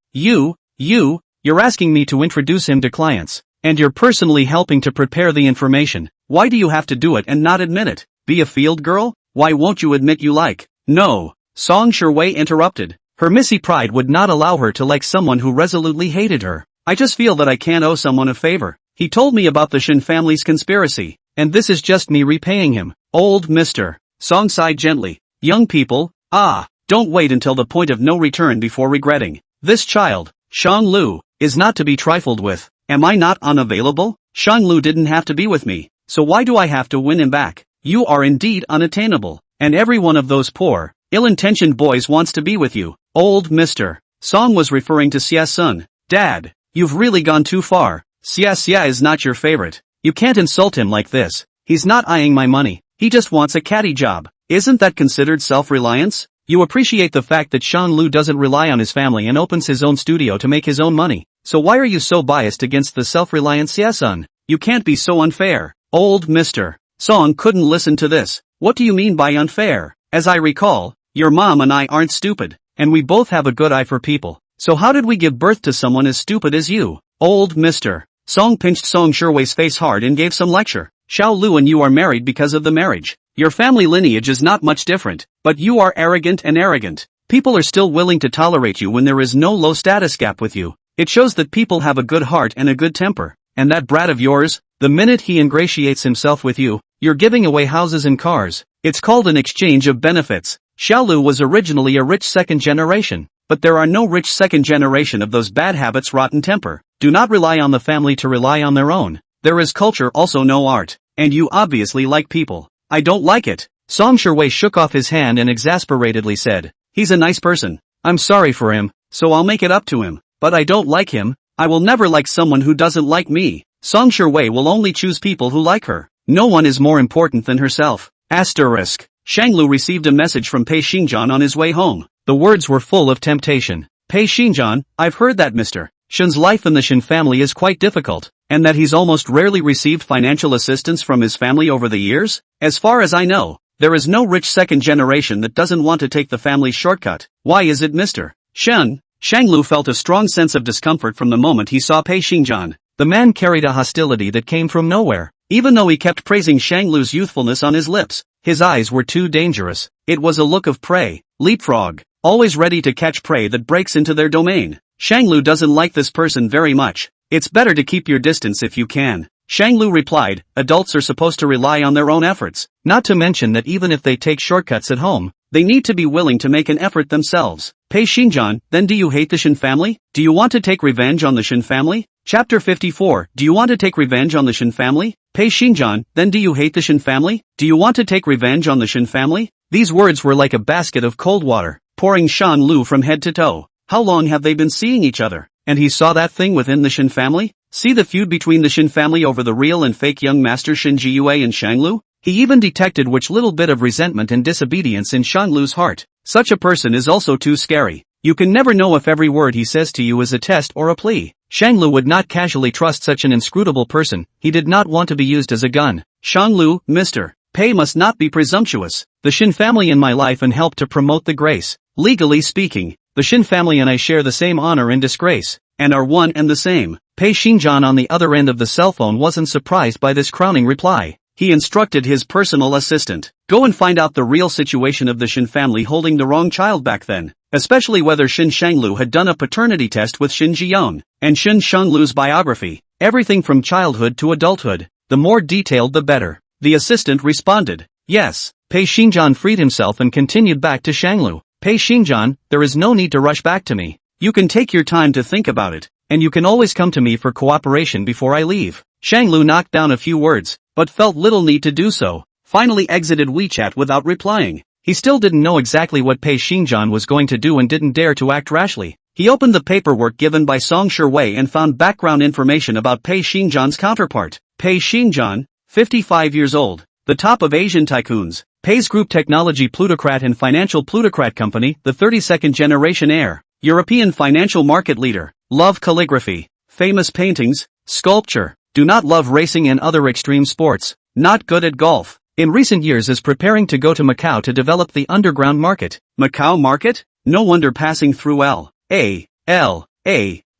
You're asking me to introduce him to clients. And you're personally helping to prepare the information. Why do you have to do it and not admit it? Be a field girl? Why won't you admit you like? No. Song Shiwei interrupted. Her missy pride would not allow her to like someone who resolutely hated her. I just feel that I can't owe someone a favor. He told me about the Shin family's conspiracy, and this is just me repaying him. Old Mr. Song sighed gently. Young people, don't wait until the point of no return before regretting. This child, Shang Lu, is not to be trifled with. Am I not unavailable? Shang Lu didn't have to be with me, so why do I have to win him back? You are indeed unattainable, and every one of those poor, ill-intentioned boys wants to be with you. Old Mr. Song was referring to Xiesun. Dad, you've really gone too far. Xie is not your favorite. You can't insult him like this. He's not eyeing my money. He just wants a catty job. Isn't that considered self-reliance? You appreciate the fact that Shang Lu doesn't rely on his family and opens his own studio to make his own money. So why are you so biased against the self-reliant Xiesun? You can't be so unfair. Old Mr. Song couldn't listen to this. What do you mean by unfair? As I recall, your mom and I aren't stupid, and we both have a good eye for people. So how did we give birth to someone as stupid as you? Old Mr. Song pinched Song Shiwei's face hard and gave some lecture. Xiao Lu and you are married because of the marriage. Your family lineage is not much different, but you are arrogant and arrogant. People are still willing to tolerate you when there is no low status gap with you. It shows that people have a good heart and a good temper. And that brat of yours, the minute he ingratiates himself with you, you're giving away houses and cars. It's called an exchange of benefits. Xiao Lu was originally a rich second generation, but there are no rich second generation of those bad habits, rotten temper. Do not rely on the family to rely on their own. There is culture, also no art. And you obviously like people. I don't like it. Song Shiwei shook off his hand and exasperatedly said, he's a nice person. I'm sorry for him, so I'll make it up to him. But I don't like him. I will never like someone who doesn't like me. Song Shiwei will only choose people who like her. No one is more important than herself. Asterisk. Shang Lu received a message from Pei Xingjian on his way home. The words were full of temptation. Pei Xingjian, I've heard that Mr. Shen's life in the Shen family is quite difficult, and that he's almost rarely received financial assistance from his family over the years. As far as I know, there is no rich second generation that doesn't want to take the family's shortcut. Why is it Mr. Shen? Shang Lu felt a strong sense of discomfort from the moment he saw Pei Xingjian. The man carried a hostility that came from nowhere. Even though he kept praising Shang Lu's youthfulness on his lips, his eyes were too dangerous. It was a look of prey, leapfrog, always ready to catch prey that breaks into their domain. Shang Lu doesn't like this person very much. It's better to keep your distance if you can. Shang Lu replied, adults are supposed to rely on their own efforts. Not to mention that even if they take shortcuts at home, They need to be willing to make an effort themselves. Pei Xinjian, then do you hate the Shin family? Do you want to take revenge on the Shin family? Chapter 54, do you want to take revenge on the Shin family? Pei Xinjian, then do you hate the Shin family? Do you want to take revenge on the Shin family? These words were like a basket of cold water, pouring Shan Lu from head to toe. How long have they been seeing each other? And he saw that thing within the Shin family? See the feud between the Shin family over the real and fake young master Shin Jiyue and Shang Lu? He even detected which little bit of resentment and disobedience in Shan Lu's heart. Such a person is also too scary. You can never know if every word he says to you is a test or a plea. Shang Lu would not casually trust such an inscrutable person. He did not want to be used as a gun. Shang Lu, Mr. Pei must not be presumptuous. The Shin family in my life and help to promote the grace. Legally speaking, the Shin family and I share the same honor and disgrace, and are one and the same. Pei Xinjian on the other end of the cell phone wasn't surprised by this crowning reply. He instructed his personal assistant, go and find out the real situation of the Shin family holding the wrong child back then, especially whether Shin Shanglu had done a paternity test with Shin Jiyon, and Shin Shanglu's biography, everything from childhood to adulthood, the more detailed the better. The assistant responded, yes. Pei Xinjian freed himself and continued back to Shanglu. Pei Xinjian, there is no need to rush back to me. You can take your time to think about it, and you can always come to me for cooperation before I leave. Shanglu knocked down a few words, but felt little need to do so, finally exited WeChat without replying. He still didn't know exactly what Pei Xinjian was going to do and didn't dare to act rashly. He opened the paperwork given by Song Shiwei and found background information about Pei Xinjian's counterpart. Pei Xinjian, 55 years old, the top of Asian tycoons, Pei's group technology plutocrat and financial plutocrat company, the 32nd generation heir, European financial market leader, love calligraphy, famous paintings, sculpture, do not love racing and other extreme sports, not good at golf. In recent years is preparing to go to Macau to develop the underground market. Macau market? No wonder passing through L.A.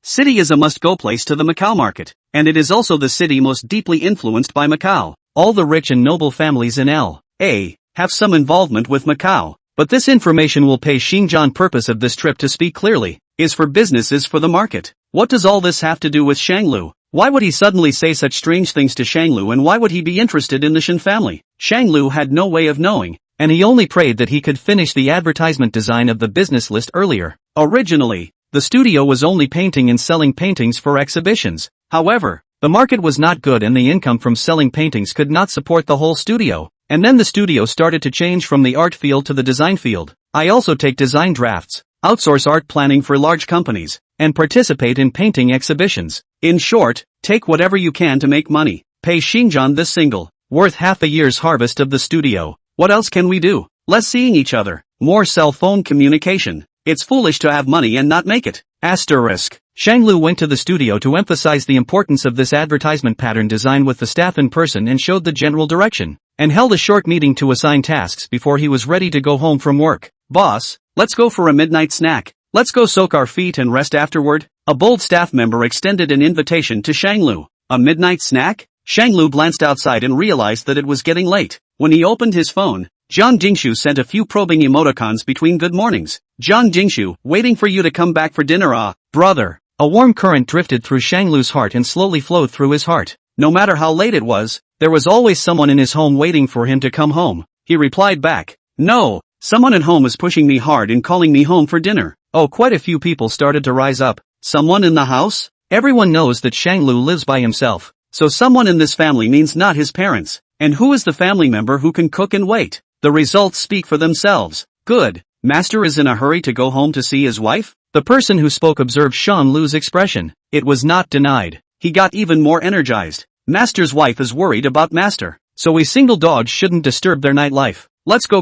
City is a must-go place to the Macau market, and it is also the city most deeply influenced by Macau. All the rich and noble families in L.A. have some involvement with Macau, but this information will Pei Xinjian purpose of this trip to speak clearly, is for business is for the market. What does all this have to do with Shanglu? Why would he suddenly say such strange things to Shanglu and why would he be interested in the Shin family? Shanglu had no way of knowing, and he only prayed that he could finish the advertisement design of the business list earlier. Originally, the studio was only painting and selling paintings for exhibitions. However, the market was not good and the income from selling paintings could not support the whole studio. And then the studio started to change from the art field to the design field. I also take design drafts, outsource art planning for large companies, and participate in painting exhibitions. In short, take whatever you can to make money. Pei Xinjian this single, worth half a year's harvest of the studio. What else can we do? Less seeing each other, more cell phone communication. It's foolish to have money and not make it. Asterisk. Shanglu went to the studio to emphasize the importance of this advertisement pattern design with the staff in person and showed the general direction, and held a short meeting to assign tasks before he was ready to go home from work. Boss, let's go for a midnight snack. Let's go soak our feet and rest afterward. A bold staff member extended an invitation to Shanglu. A midnight snack? Shanglu glanced outside and realized that it was getting late. When he opened his phone, Jiang Jingshu sent a few probing emoticons between good mornings. Jiang Jingshu, waiting for you to come back for dinner. Brother. A warm current drifted through Shanglu's heart and slowly flowed through his heart. No matter how late it was, there was always someone in his home waiting for him to come home. He replied back, no, someone at home is pushing me hard and calling me home for dinner. Oh, quite a few people started to rise up. Someone in the house? Everyone knows that Shanglu lives by himself, so someone in this family means not his parents. And who is the family member who can cook and wait? The results speak for themselves. Good. Master is in a hurry to go home to see his wife? The person who spoke observed Shan Lu's expression. It was not denied. He got even more energized. Master's wife is worried about Master, so we single dogs shouldn't disturb their nightlife. Let's go.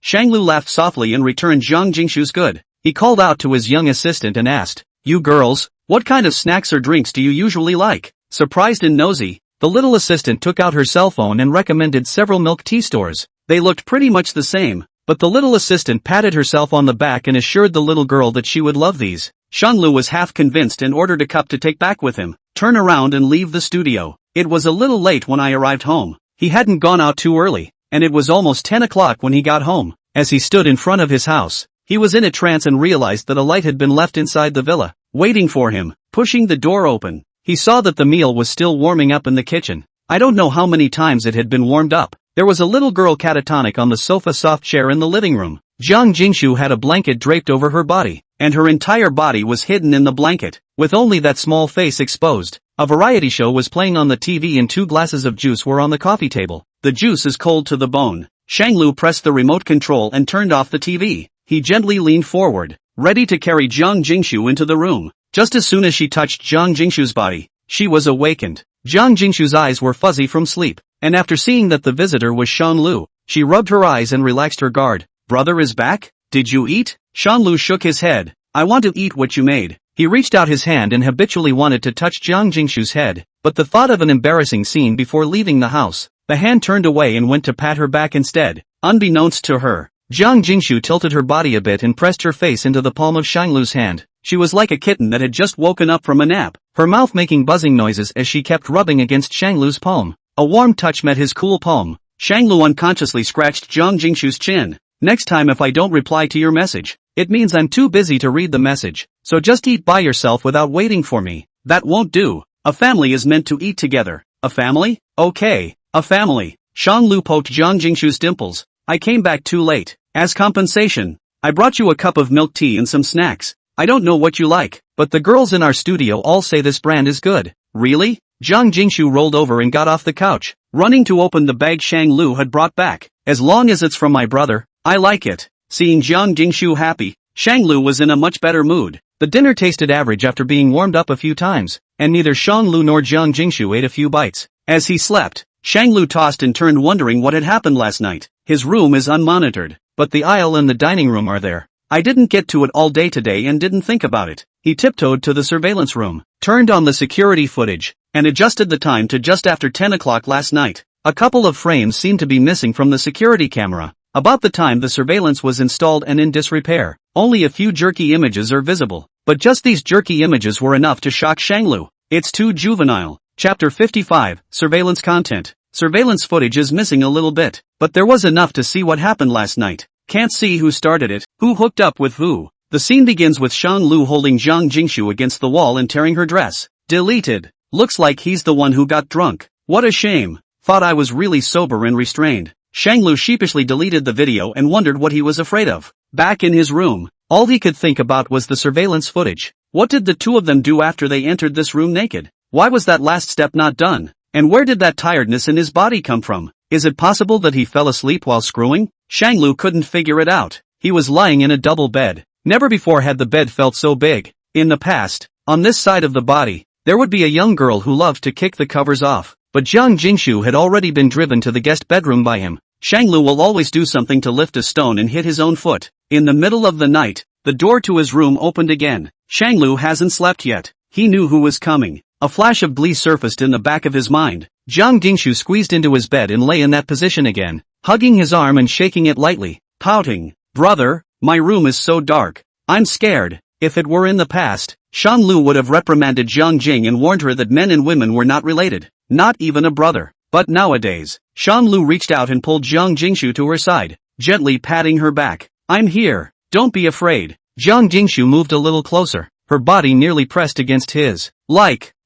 Shanglu laughed softly and returned Jiang Jingshu's good. He called out to his young assistant and asked, you girls, what kind of snacks or drinks do you usually like? Surprised and nosy, the little assistant took out her cell phone and recommended several milk tea stores. They looked pretty much the same, but the little assistant patted herself on the back and assured the little girl that she would love these. Shanglu was half convinced and ordered a cup to take back with him, turn around and leave the studio. It was a little late when I arrived home. He hadn't gone out too early, and it was almost 10 o'clock when he got home. As he stood in front of his house, he was in a trance and realized that a light had been left inside the villa, waiting for him. Pushing the door open, he saw that the meal was still warming up in the kitchen. I don't know how many times it had been warmed up. There was a little girl catatonic on the sofa soft chair in the living room. Jiang Jingshu had a blanket draped over her body, and her entire body was hidden in the blanket, with only that small face exposed. A variety show was playing on the TV and 2 glasses of juice were on the coffee table. The juice is cold to the bone. Shanglu pressed the remote control and turned off the TV. He gently leaned forward, ready to carry Jiang Jingshu into the room. Just as soon as she touched Jiang Jingshu's body, she was awakened. Jiang Jingshu's eyes were fuzzy from sleep, and after seeing that the visitor was Shanlu, she rubbed her eyes and relaxed her guard. Brother is back? Did you eat? Shanlu shook his head. I want to eat what you made. He reached out his hand and habitually wanted to touch Jiang Jingshu's head, but the thought of an embarrassing scene before leaving the house, the hand turned away and went to pat her back instead. Unbeknownst to her, Jiang Jingshu tilted her body a bit and pressed her face into the palm of Shanglu's hand. She was like a kitten that had just woken up from a nap, her mouth making buzzing noises as she kept rubbing against Shanglu's palm. A warm touch met his cool palm. Shanglu unconsciously scratched Jiang Jingshu's chin. Next time if I don't reply to your message, it means I'm too busy to read the message, so just eat by yourself without waiting for me. That won't do. A family is meant to eat together. A family? Okay, a family. Shanglu poked Jiang Jingshu's dimples. I came back too late. As compensation, I brought you a cup of milk tea and some snacks. I don't know what you like, but the girls in our studio all say this brand is good. Really? Jiang Jingshu rolled over and got off the couch, running to open the bag Shanglu had brought back. As long as it's from my brother, I like it. Seeing Jiang Jingshu happy, Shanglu was in a much better mood. The dinner tasted average after being warmed up a few times, and neither Shanglu nor Jiang Jingshu ate a few bites. As he slept, Shanglu tossed and turned wondering what had happened last night. His room is unmonitored, but the aisle and the dining room are there. I didn't get to it all day today and didn't think about it. He tiptoed to the surveillance room, turned on the security footage, and adjusted the time to just after 10 o'clock last night. A couple of frames seemed to be missing from the security camera. About the time the surveillance was installed and in disrepair, only a few jerky images are visible. But just these jerky images were enough to shock Shanglu. It's too juvenile. Chapter 55, Surveillance Content. Surveillance footage is missing a little bit, but there was enough to see what happened last night. Can't see who started it, who hooked up with who. The scene begins with Shanglu holding Jiang Jingshu against the wall and tearing her dress. Deleted. Looks like he's the one who got drunk. What a shame. Thought I was really sober and restrained. Shanglu sheepishly deleted the video and wondered what he was afraid of. Back in his room, all he could think about was the surveillance footage. What did the two of them do after they entered this room naked? Why was that last step not done? And where did that tiredness in his body come from? Is it possible that he fell asleep while screwing? Shanglu couldn't figure it out. He was lying in a double bed. Never before had the bed felt so big. In the past, on this side of the body, there would be a young girl who loved to kick the covers off. But Jiang Jingshu had already been driven to the guest bedroom by him. Shanglu will always do something to lift a stone and hit his own foot. In the middle of the night, the door to his room opened again. Shanglu hasn't slept yet. He knew who was coming. A flash of glee surfaced in the back of his mind. Jiang Jingshu squeezed into his bed and lay in that position again, hugging his arm and shaking it lightly, pouting. Brother, my room is so dark. I'm scared. If it were in the past, Shanglu would have reprimanded Jiang Jing and warned her that men and women were not related, not even a brother. But nowadays, Shanglu reached out and pulled Jiang Jingshu to her side, gently patting her back. I'm here. Don't be afraid. Jiang Jingshu moved a little closer, her body nearly pressed against his.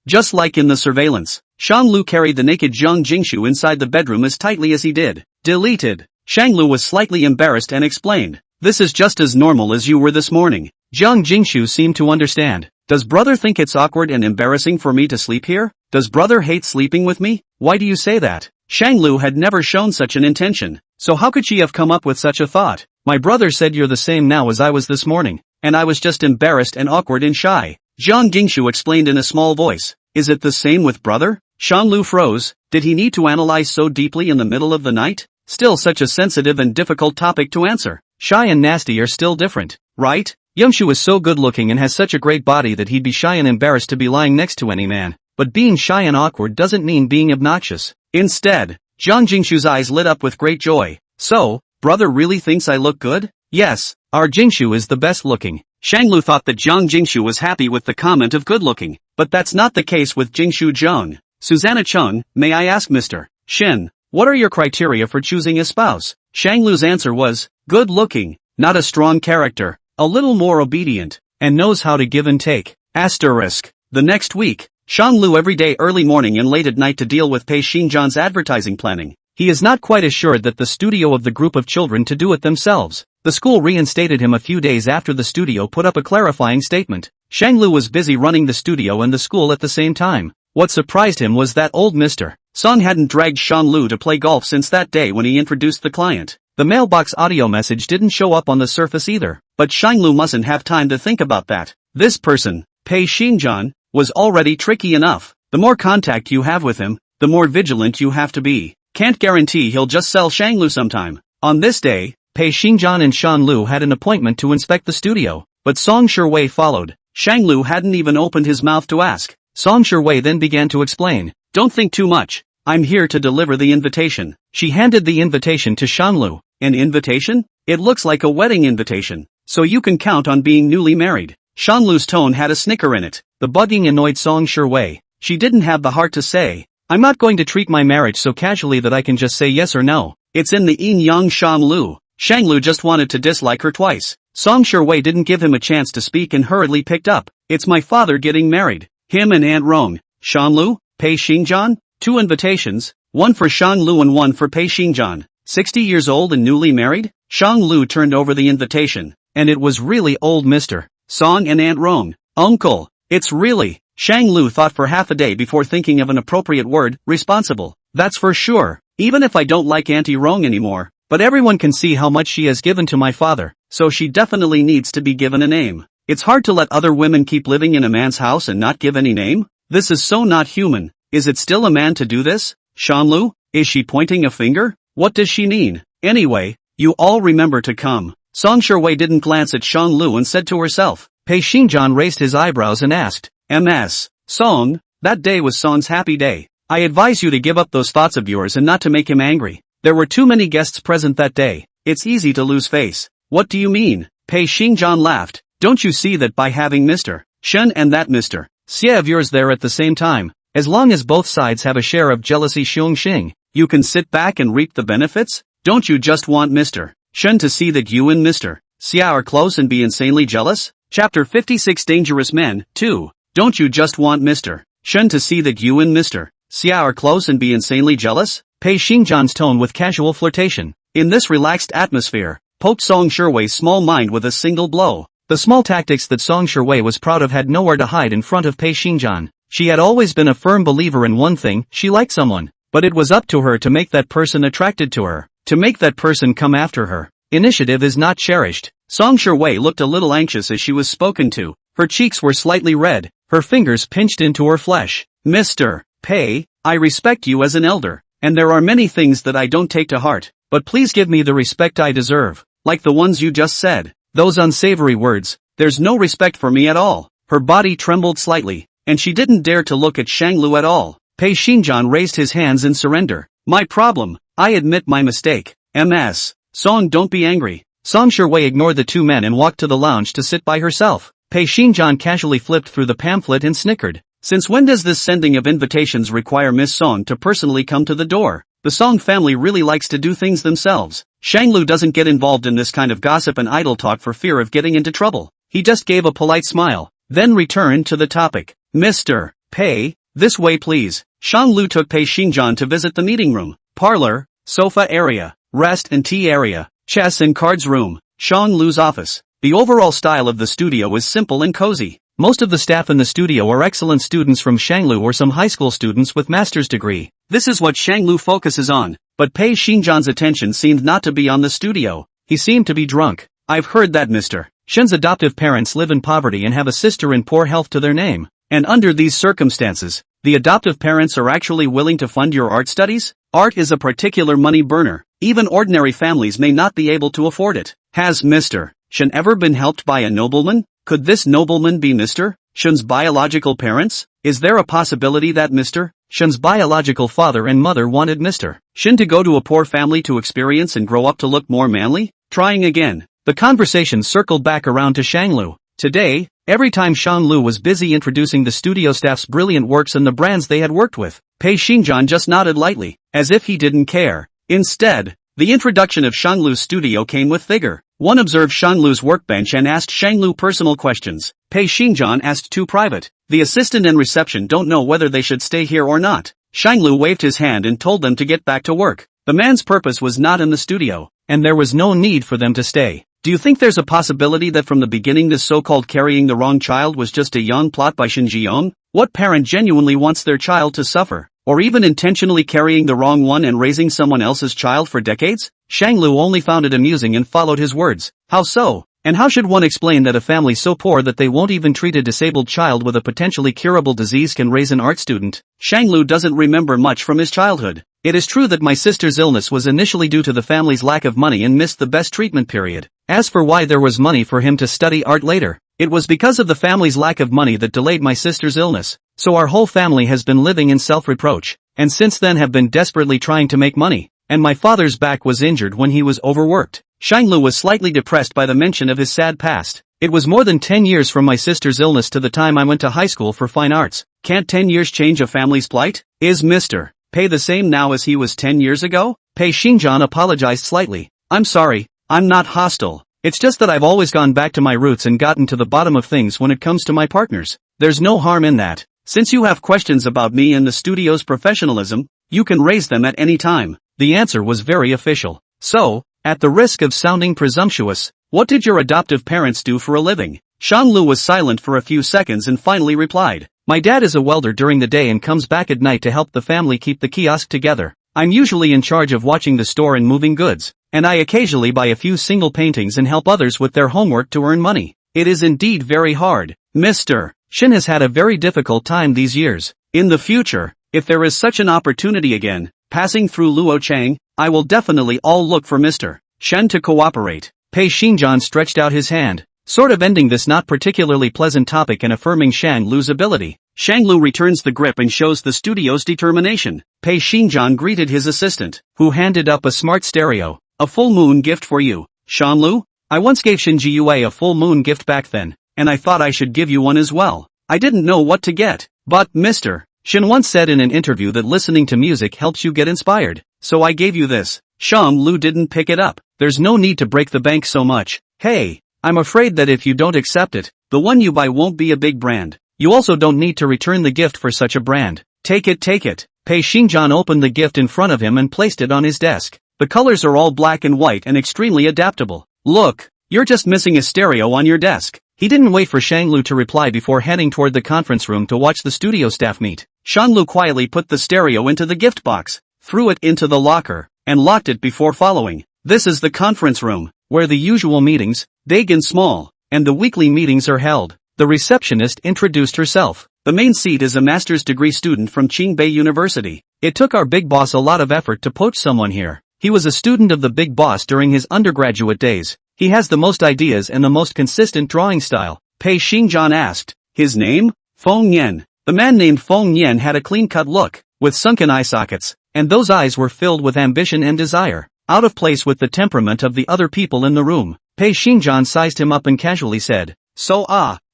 Just like in the surveillance, Shanglu carried the naked Jiang Jingshu inside the bedroom as tightly as he did. Deleted. Shanglu was slightly embarrassed and explained. This is just as normal as you were this morning. Jiang Jingshu seemed to understand. Does brother think it's awkward and embarrassing for me to sleep here? Does brother hate sleeping with me? Why do you say that? Shanglu had never shown such an intention, so how could she have come up with such a thought? My brother said you're the same now as I was this morning, and I was just embarrassed and awkward and shy. Jiang Jingshu explained in a small voice. Is it the same with brother? Shanglu froze. Did he need to analyze so deeply in the middle of the night? Still such a sensitive and difficult topic to answer. Shy and nasty are still different, right? Youngshu is so good looking and has such a great body that he'd be shy and embarrassed to be lying next to any man. But being shy and awkward doesn't mean being obnoxious. Instead, Jiang Jingshu's eyes lit up with great joy. So, brother really thinks I look good? Yes, our Jingshu is the best looking. Shanglu thought that Jiang Jingshu was happy with the comment of good looking, but that's not the case with Jingshu Zheng. Susanna Chung, may I ask Mr. Shin, what are your criteria for choosing a spouse? Shanglu's answer was, good looking, not a strong character, a little more obedient, and knows how to give and take. Asterisk. The next week, Shanglu every day early morning and late at night to deal with Pei Xinjian's advertising planning. He is not quite assured that the studio of the group of children to do it themselves. The school reinstated him a few days after the studio put up a clarifying statement. Shanglu was busy running the studio and the school at the same time. What surprised him was that old Mr. Song hadn't dragged Shanglu to play golf since that day when he introduced the client. The mailbox audio message didn't show up on the surface either, but Shanglu mustn't have time to think about that. This person, Pei Xingjian, was already tricky enough. The more contact you have with him, the more vigilant you have to be. Can't guarantee he'll just sell Shanglu sometime. On this day, Pei Xingjian and Shanglu had an appointment to inspect the studio, but Song Shiwei followed. Shanglu hadn't even opened his mouth to ask. Song Shiwei then began to explain. Don't think too much. I'm here to deliver the invitation. She handed the invitation to Shanglu. An invitation? It looks like a wedding invitation. So you can count on being newly married. Shanglu's tone had a snicker in it. The bugging annoyed Song Shiwei. She didn't have the heart to say, I'm not going to treat my marriage so casually that I can just say yes or no. It's in the yin yang Shanglu. Shanglu just wanted to dislike her twice. Song Shiwei didn't give him a chance to speak and hurriedly picked up. It's my father getting married. Him and Aunt Rong. Shanglu, Pei Xingjian? 2 invitations, one for Shanglu and one for Pei Xingjian. 60 years old and newly married? Shanglu turned over the invitation. And it was really old Mr. Song and Aunt Rong. Uncle. It's really. Shanglu thought for half a day before thinking of an appropriate word, responsible. That's for sure. Even if I don't like Auntie Rong anymore, but everyone can see how much she has given to my father, so she definitely needs to be given a name. It's hard to let other women keep living in a man's house and not give any name. This is so not human. Is it still a man to do this? Shanglu? Is she pointing a finger? What does she mean? Anyway, you all remember to come. Song Shiwei didn't glance at Shanglu and said to herself. Pei Xingjian raised his eyebrows and asked, Ms. Song, that day was Song's happy day. I advise you to give up those thoughts of yours and not to make him angry. There were too many guests present that day. It's easy to lose face. What do you mean? Pei Xingjian laughed. Don't you see that by having Mr. Shen and that Mr. Xie of yours there at the same time, as long as both sides have a share of jealousy Xiongxing, you can sit back and reap the benefits? Don't you just want Mr. Shen to see that you and Mr. Xia are close and be insanely jealous? Chapter 56 Dangerous Men, 2. Don't you just want Mr. Shen to see that you and Mr. Xia are close and be insanely jealous? Pei Xingjian's tone with casual flirtation, in this relaxed atmosphere, poked Song Shiwei's small mind with a single blow. The small tactics that Song Shiwei was proud of had nowhere to hide in front of Pei Xingjian. She had always been a firm believer in one thing, she liked someone. But it was up to her to make that person attracted to her, to make that person come after her. Initiative is not cherished. Song Shiwei looked a little anxious as she was spoken to. Her cheeks were slightly red, her fingers pinched into her flesh. Mr. Pei, I respect you as an elder, and there are many things that I don't take to heart, but please give me the respect I deserve, like the ones you just said. Those unsavory words, there's no respect for me at all. Her body trembled slightly, and she didn't dare to look at Shanglu at all. Pei Xingjian raised his hands in surrender. My problem, I admit my mistake. Ms. Song, don't be angry. Song Shiwei ignored the two men and walked to the lounge to sit by herself. Pei Xingjian casually flipped through the pamphlet and snickered. Since when does this sending of invitations require Miss Song to personally come to the door? The Song family really likes to do things themselves. Shanglu doesn't get involved in this kind of gossip and idle talk for fear of getting into trouble. He just gave a polite smile, then returned to the topic. Mr. Pei, this way please. Shanglu took Pei Xingjian to visit the meeting room, parlor, sofa area, rest and tea area, chess and cards room, Shanglu's office. The overall style of the studio is simple and cozy. Most of the staff in the studio are excellent students from Shanglu or some high school students with master's degree. This is what Shanglu focuses on, but Pei Xingjian's attention seemed not to be on the studio. He seemed to be drunk. I've heard that Mr. Shen's adoptive parents live in poverty and have a sister in poor health to their name. And under these circumstances, the adoptive parents are actually willing to fund your art studies? Art is a particular money burner. Even ordinary families may not be able to afford it. Has Mr. Shen ever been helped by a nobleman? Could this nobleman be Mr. Shen's biological parents? Is there a possibility that Mr. Shen's biological father and mother wanted Mr. Shen to go to a poor family to experience and grow up to look more manly? Trying again. The conversation circled back around to Shanglu. Today, every time Shanglu was busy introducing the studio staff's brilliant works and the brands they had worked with, Pei Xingjian just nodded lightly, as if he didn't care. Instead, the introduction of Shanglu's studio came with vigor. One observed Shanglu's workbench and asked Shanglu personal questions. Pei Xingjian asked two private. The assistant and reception don't know whether they should stay here or not. Shanglu waved his hand and told them to get back to work. The man's purpose was not in the studio, and there was no need for them to stay. Do you think there's a possibility that from the beginning this so-called carrying the wrong child was just a young plot by Shin Ji-young? What parent genuinely wants their child to suffer? Or even intentionally carrying the wrong one and raising someone else's child for decades? Shanglu only found it amusing and followed his words. How so? And how should one explain that a family so poor that they won't even treat a disabled child with a potentially curable disease can raise an art student? Shanglu doesn't remember much from his childhood. It is true that my sister's illness was initially due to the family's lack of money and missed the best treatment period. As for why there was money for him to study art later, it was because of the family's lack of money that delayed my sister's illness. So our whole family has been living in self-reproach, and since then have been desperately trying to make money. And my father's back was injured when he was overworked. Shanglu was slightly depressed by the mention of his sad past. It was more than 10 years from my sister's illness to the time I went to high school for fine arts. Can't 10 years change a family's plight? Is Mr. Pei the same now as he was 10 years ago? Pei Xingjian apologized slightly. I'm sorry, I'm not hostile. It's just that I've always gone back to my roots and gotten to the bottom of things when it comes to my partners. There's no harm in that. Since you have questions about me and the studio's professionalism, you can raise them at any time. The answer was very official. So, at the risk of sounding presumptuous, what did your adoptive parents do for a living? Shanglu was silent for a few seconds and finally replied. My dad is a welder during the day and comes back at night to help the family keep the kiosk together. I'm usually in charge of watching the store and moving goods, and I occasionally buy a few single paintings and help others with their homework to earn money. It is indeed very hard. Mr. Shin has had a very difficult time these years. In the future, if there is such an opportunity again, passing through Luo Chang, I will definitely all look for Mr. Shen to cooperate. Pei Xingjian stretched out his hand, sort of ending this not particularly pleasant topic and affirming Shang Lu's ability. Shanglu returns the grip and shows the studio's determination. Pei Xingjian greeted his assistant, who handed up a smart stereo. A full moon gift for you, Shanlu. I once gave Shin Ji-yue a full moon gift back then, and I thought I should give you one as well. I didn't know what to get, but Mr. Shin once said in an interview that listening to music helps you get inspired, so I gave you this. Shanglu didn't pick it up. There's no need to break the bank so much. Hey, I'm afraid that if you don't accept it, the one you buy won't be a big brand. You also don't need to return the gift for such a brand. Take it. Pei Xingjian opened the gift in front of him and placed it on his desk. The colors are all black and white and extremely adaptable. Look, you're just missing a stereo on your desk. He didn't wait for Shanglu to reply before heading toward the conference room to watch the studio staff meet. Shanglu quietly put the stereo into the gift box, threw it into the locker, and locked it before following. This is the conference room, where the usual meetings, big and small, and the weekly meetings are held. The receptionist introduced herself. The main seat is a master's degree student from Qingbei University. It took our big boss a lot of effort to poach someone here. He was a student of the big boss during his undergraduate days. He has the most ideas and the most consistent drawing style. Pei Xingjian asked. His name? Feng Yan. The man named Feng Yan had a clean-cut look, with sunken eye sockets, and those eyes were filled with ambition and desire, out of place with the temperament of the other people in the room. Pei Xingjian sized him up and casually said, So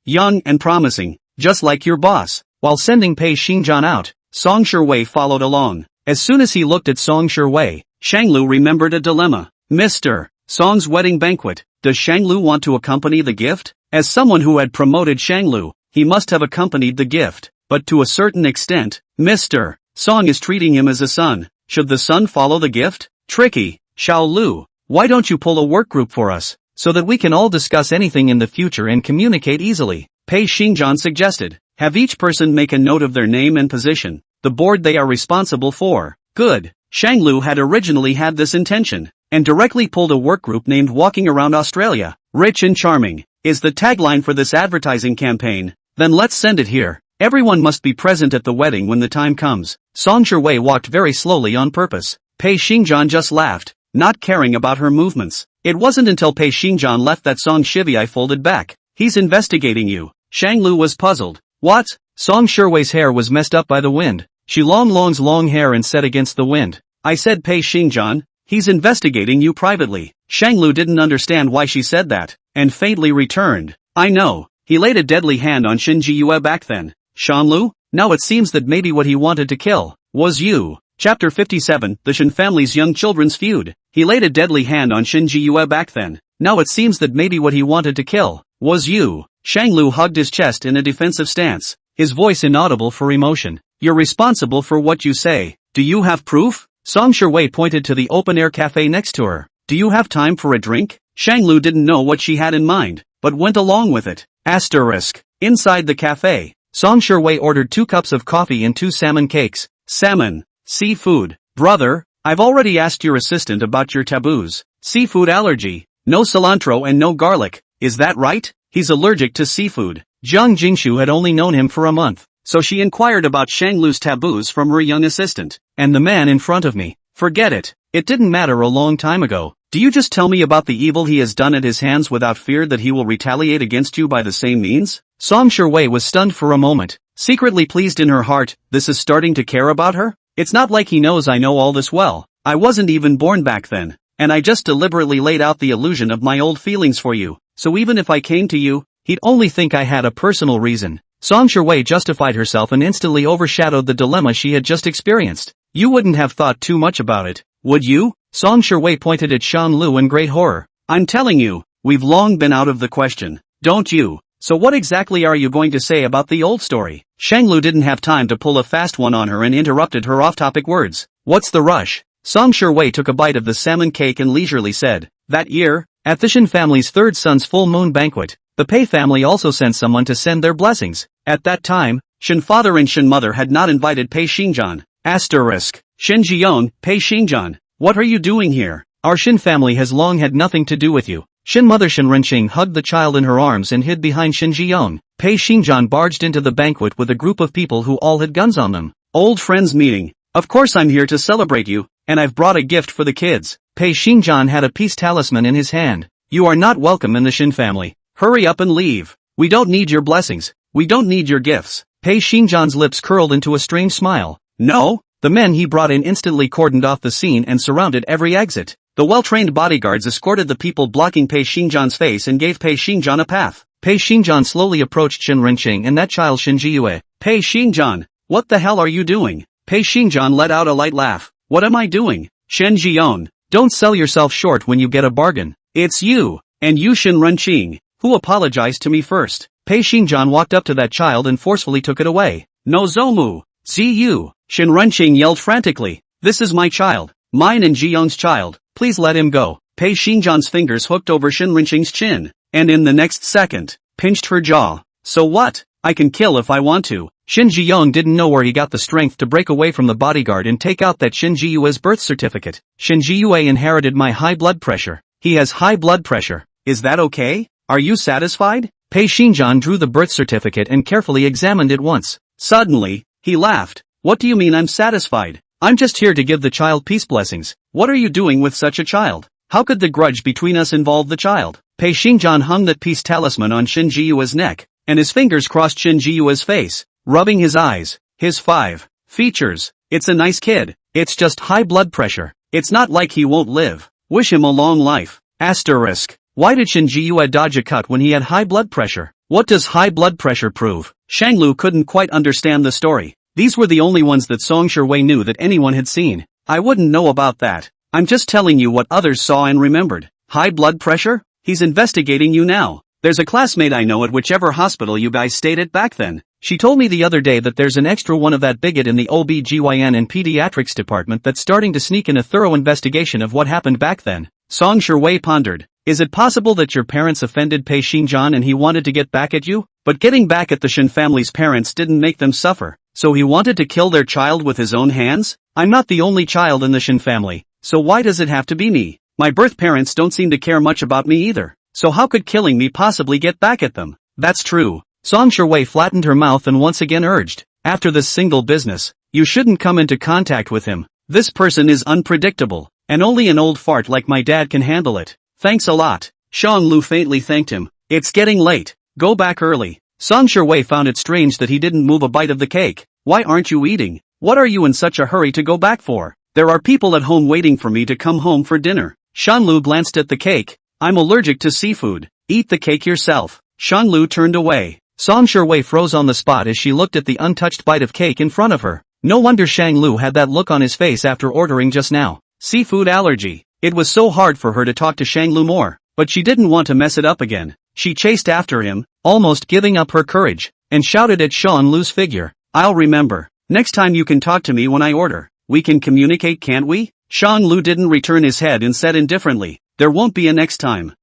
young and promising, just like your boss. While sending Pei Xingjian out, Song Shiwei followed along. As soon as he looked at Song Shiwei, Shanglu remembered a dilemma. Mr. Song's wedding banquet. Does Shanglu want to accompany the gift? As someone who had promoted Shanglu, he must have accompanied the gift. But to a certain extent, Mr. Song is treating him as a son. Should the son follow the gift? Tricky. Xiao Lu, why don't you pull a work group for us, so that we can all discuss anything in the future and communicate easily? Pei Xingjian suggested. Have each person make a note of their name and position, the board they are responsible for. Good. Shanglu had originally had this intention, and directly pulled a work group named Walking Around Australia. Rich and charming is the tagline for this advertising campaign. Then let's send it here. Everyone must be present at the wedding when the time comes. Song Shiwei walked very slowly on purpose. Pei Xingjian just laughed, not caring about her movements. It wasn't until Pei Xingjian left that Song Shiwei folded back. He's investigating you. Shanglu was puzzled. What? Song Shiwei's hair was messed up by the wind. She Long's long hair and set against the wind. I said Pei Xingjian, he's investigating you privately. Shanglu didn't understand why she said that, and faintly returned. I know. He laid a deadly hand on Shin Ji-yue back then. Shanlu? Now it seems that maybe what he wanted to kill was you. Chapter 57, The Shin family's young children's feud. He laid a deadly hand on Shin Ji-yue back then. Now it seems that maybe what he wanted to kill was you. Shanglu hugged his chest in a defensive stance, his voice inaudible for emotion. You're responsible for what you say. Do you have proof? Song Shiwei pointed to the open-air cafe next to her. Do you have time for a drink? Shanglu didn't know what she had in mind, but went along with it. Asterisk. Inside the cafe, Song Shui ordered 2 cups of coffee and 2 salmon cakes. Salmon. Seafood. Brother, I've already asked your assistant about your taboos. Seafood allergy. No cilantro and no garlic. Is that right? He's allergic to seafood. Jiang Jingshu had only known him for a month, so she inquired about Shanglu's taboos from her young assistant. And the man in front of me. Forget it. It didn't matter a long time ago. Do you just tell me about the evil he has done at his hands without fear that he will retaliate against you by the same means? Song Shui was stunned for a moment, secretly pleased in her heart. This is starting to care about her? It's not like he knows I know all this well. I wasn't even born back then, and I just deliberately laid out the illusion of my old feelings for you, so even if I came to you, he'd only think I had a personal reason. Song Shui justified herself and instantly overshadowed the dilemma she had just experienced. You wouldn't have thought too much about it, would you? Song Shui pointed at Shan Lu in great horror. I'm telling you, we've long been out of the question, don't you? So what exactly are you going to say about the old story? Shanglu didn't have time to pull a fast one on her and interrupted her off-topic words. What's the rush? Song Shui took a bite of the salmon cake and leisurely said, that year, at the Shin family's 3rd son's full moon banquet, the Pei family also sent someone to send their blessings. At that time, Shin father and Shin mother had not invited Pei Xingjian. Asterisk. Shin Jiong, Pei Xingjian. What are you doing here? Our Shin family has long had nothing to do with you. Shin mother Shin Renqing hugged the child in her arms and hid behind Shin Jiong. Pei Xingjian barged into the banquet with a group of people who all had guns on them. Old friends meeting. Of course I'm here to celebrate you, and I've brought a gift for the kids. Pei Xingjian had a peace talisman in his hand. You are not welcome in the Shin family. Hurry up and leave. We don't need your blessings. We don't need your gifts. Pei Xingjian's lips curled into a strange smile. No? The men he brought in instantly cordoned off the scene and surrounded every exit. The well-trained bodyguards escorted the people blocking Pei Xingjian's face and gave Pei Xingjian a path. Pei Xingjian slowly approached Shin Renqing and that child Shin Jiyue. Pei Xingjian, what the hell are you doing? Pei Xingjian let out a light laugh. What am I doing? Shen Jion, don't sell yourself short when you get a bargain. It's you, and you Shin Renqing, who apologized to me first. Pei Xingjian walked up to that child and forcefully took it away. No Zomu, Ziyu, Shin Renqing yelled frantically. This is my child, mine and Jiyoung's child. Please let him go. Pei Xingjian's fingers hooked over Shin Renqing's chin, and in the next second, pinched her jaw. So what? I can kill if I want to. Shin Jiyoung didn't know where he got the strength to break away from the bodyguard and take out that Shin Jiyue's birth certificate. Shin Jiyue inherited my high blood pressure. He has high blood pressure. Is that okay? Are you satisfied? Pei Xingjian drew the birth certificate and carefully examined it once. Suddenly, he laughed. What do you mean I'm satisfied? I'm just here to give the child peace blessings. What are you doing with such a child? How could the grudge between us involve the child? Pei Xingjian hung that peace talisman on Shin Jiyue's neck, and his fingers crossed Shin Jiyue's face, rubbing his eyes. His 5 features. It's a nice kid. It's just high blood pressure. It's not like he won't live. Wish him a long life. Asterisk. Why did Shin Jiyue dodge a cut when he had high blood pressure? What does high blood pressure prove? Shanglu couldn't quite understand the story. These were the only ones that Song Shui knew that anyone had seen. I wouldn't know about that. I'm just telling you what others saw and remembered. High blood pressure? He's investigating you now. There's a classmate I know at whichever hospital you guys stayed at back then. She told me the other day that there's an extra one of that bigot in the OB/GYN and pediatrics department that's starting to sneak in a thorough investigation of what happened back then. Song Shui pondered. Is it possible that your parents offended Pei Xingjian and he wanted to get back at you? But getting back at the Shin family's parents didn't make them suffer. So he wanted to kill their child with his own hands? I'm not the only child in the Shin family, so why does it have to be me? My birth parents don't seem to care much about me either, so how could killing me possibly get back at them? That's true. Song Shui flattened her mouth and once again urged, after this single business, you shouldn't come into contact with him. This person is unpredictable, and only an old fart like my dad can handle it. Thanks a lot. Shang Lu faintly thanked him. It's getting late. Go back early. Song Shui found it strange that he didn't move a bite of the cake. Why aren't you eating? What are you in such a hurry to go back for? There are people at home waiting for me to come home for dinner. Shanlu glanced at the cake. I'm allergic to seafood. Eat the cake yourself. Shanlu turned away. Song Shui froze on the spot as she looked at the untouched bite of cake in front of her. No wonder Shang Lu had that look on his face after ordering just now. Seafood allergy. It was so hard for her to talk to Shang Lu more, but she didn't want to mess it up again. She chased after him, almost giving up her courage, and shouted at Shang Lu's figure. I'll remember. Next time you can talk to me when I order. We can communicate, can't we? Shang Lu didn't return his head and said indifferently, there won't be a next time.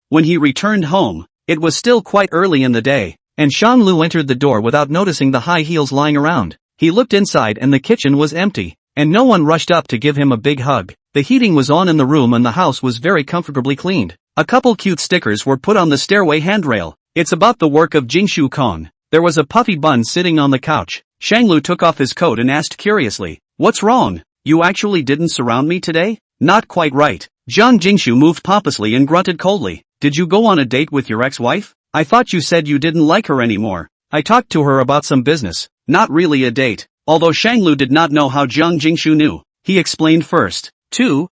When he returned home, it was still quite early in the day, and Shanglu entered the door without noticing the high heels lying around. He looked inside and the kitchen was empty, and no one rushed up to give him a big hug. The heating was on in the room and the house was very comfortably cleaned. A couple cute stickers were put on the stairway handrail. It's about the work of Jingshu Kong. There was a puffy bun sitting on the couch. Shanglu took off his coat and asked curiously, "What's wrong? You actually didn't surround me today?" "Not quite right." Jiang Jingshu moved pompously and grunted coldly. "Did you go on a date with your ex-wife? I thought you said you didn't like her anymore." "I talked to her about some business, not really a date." Although Shanglu did not know how Jiang Jingshu knew, he explained first. To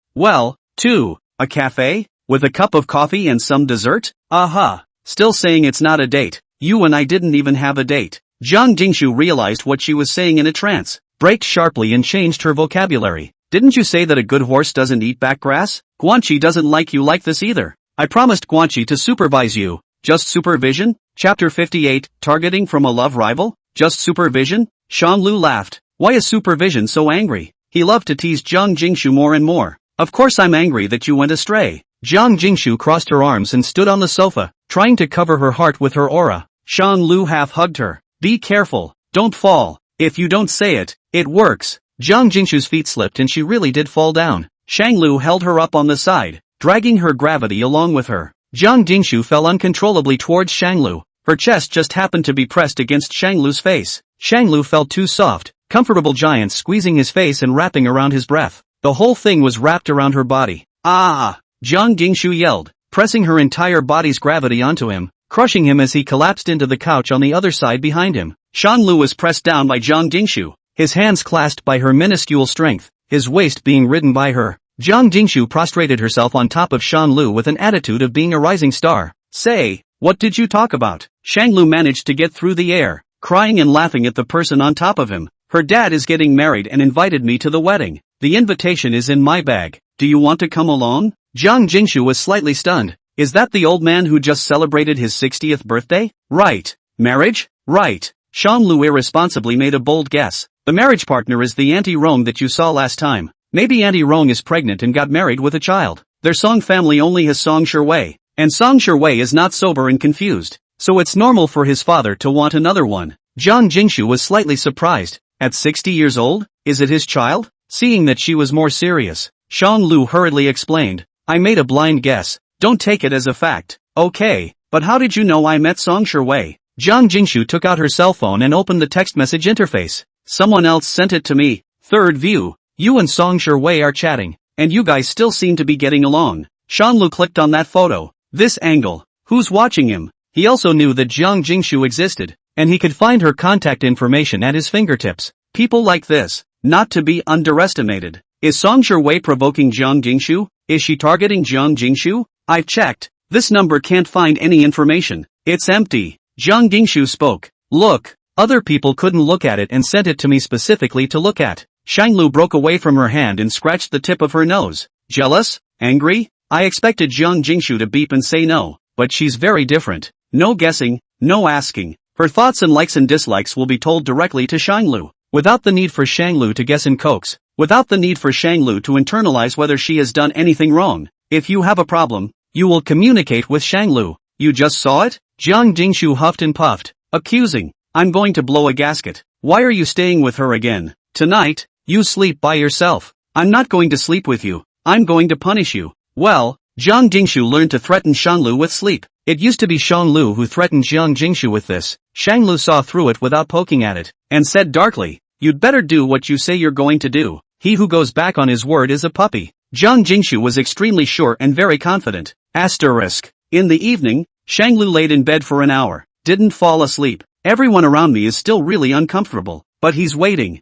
a cafe? With a cup of coffee and some dessert? Aha. Still saying it's not a date. You and I didn't even have a date. Jiang Jingshu realized what she was saying in a trance, braked sharply and changed her vocabulary. "Didn't you say that a good horse doesn't eat back grass? Guanxi doesn't like you like this either. I promised Guanxi to supervise you." "Just supervision?" Chapter 58, Targeting from a Love Rival? Just supervision? Shanglu laughed. Why is supervision so angry? He loved to tease Jiang Jingshu more and more. "Of course I'm angry that you went astray." Jiang Jingshu crossed her arms and stood on the sofa, trying to cover her heart with her aura. Shanglu half-hugged her. "Be careful, don't fall. If you don't say it, it works." Jiang Jingshu's feet slipped and she really did fall down. Shanglu held her up on the side, dragging her gravity along with her. Jiang Jingshu fell uncontrollably towards Shanglu. Her chest just happened to be pressed against Shanglu's face. Shanglu felt too soft, comfortable giant squeezing his face and wrapping around his breath. The whole thing was wrapped around her body. "Ah!" Jiang Jingshu yelled, pressing her entire body's gravity onto him, crushing him as he collapsed into the couch on the other side behind him. Shanglu was pressed down by Jiang Jingshu, his hands clasped by her minuscule strength, his waist being ridden by her. Jiang Jingshu prostrated herself on top of Shanglu with an attitude of being a rising star. "Say, what did you talk about?" Shanglu managed to get through the air, crying and laughing at the person on top of him. "Her dad is getting married and invited me to the wedding. The invitation is in my bag. Do you want to come along?" Jiang Jingshu was slightly stunned. "Is that the old man who just celebrated his 60th birthday? Right. Marriage? Right." Shanglu irresponsibly made a bold guess. "The marriage partner is the Auntie Rong that you saw last time. Maybe Auntie Rong is pregnant and got married with a child. Their Song family only has Song Sherwei, and Song Sherwei is not sober and confused, so it's normal for his father to want another one." Jiang Jingshu was slightly surprised. At 60 years old? Is it his child? Seeing that she was more serious, Shanglu hurriedly explained. "I made a blind guess. Don't take it as a fact." "Okay, but how did you know I met Song Sherwei?" Jiang Jingshu took out her cell phone and opened the text message interface. "Someone else sent it to me. Third view. You and Song Sherwei are chatting, and you guys still seem to be getting along." Shanglu clicked on that photo. This angle. Who's watching him? He also knew that Jiang Jingshu existed, and he could find her contact information at his fingertips. People like this, not to be underestimated. Is Song Sherwei provoking Jiang Jingshu? Is she targeting Jiang Jingshu? "I've checked. This number can't find any information. It's empty." Jiang Jingshu spoke. "Look, other people couldn't look at it and sent it to me specifically to look at." Shanglu broke away from her hand and scratched the tip of her nose. "Jealous? Angry? I expected Jiang Jingshu to beep and say no, but she's very different. No guessing, no asking. Her thoughts and likes and dislikes will be told directly to Shanglu, without the need for Shanglu to guess and coax, without the need for Shanglu to internalize whether she has done anything wrong. If you have a problem, you will communicate with Shanglu. You just saw it?" Jiang Jingshu huffed and puffed, accusing. "I'm going to blow a gasket. Why are you staying with her again? Tonight, you sleep by yourself. I'm not going to sleep with you. I'm going to punish you." Well, Jiang Jingshu learned to threaten Shanglu with sleep. It used to be Shanglu who threatened Jiang Jingshu with this. Shanglu saw through it without poking at it, and said darkly, "You'd better do what you say you're going to do. He who goes back on his word is a puppy." Jiang Jingshu was extremely sure and very confident. In the evening, Shanglu laid in bed for an hour, didn't fall asleep. "Everyone around me is still really uncomfortable, but he's waiting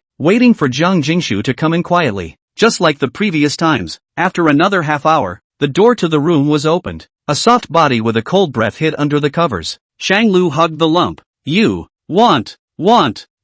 for Jiang Jingshu to come in quietly, just like the previous times." After another half hour, the door to the room was opened. A soft body with a cold breath hid under the covers. Shanglu hugged the lump. "You want,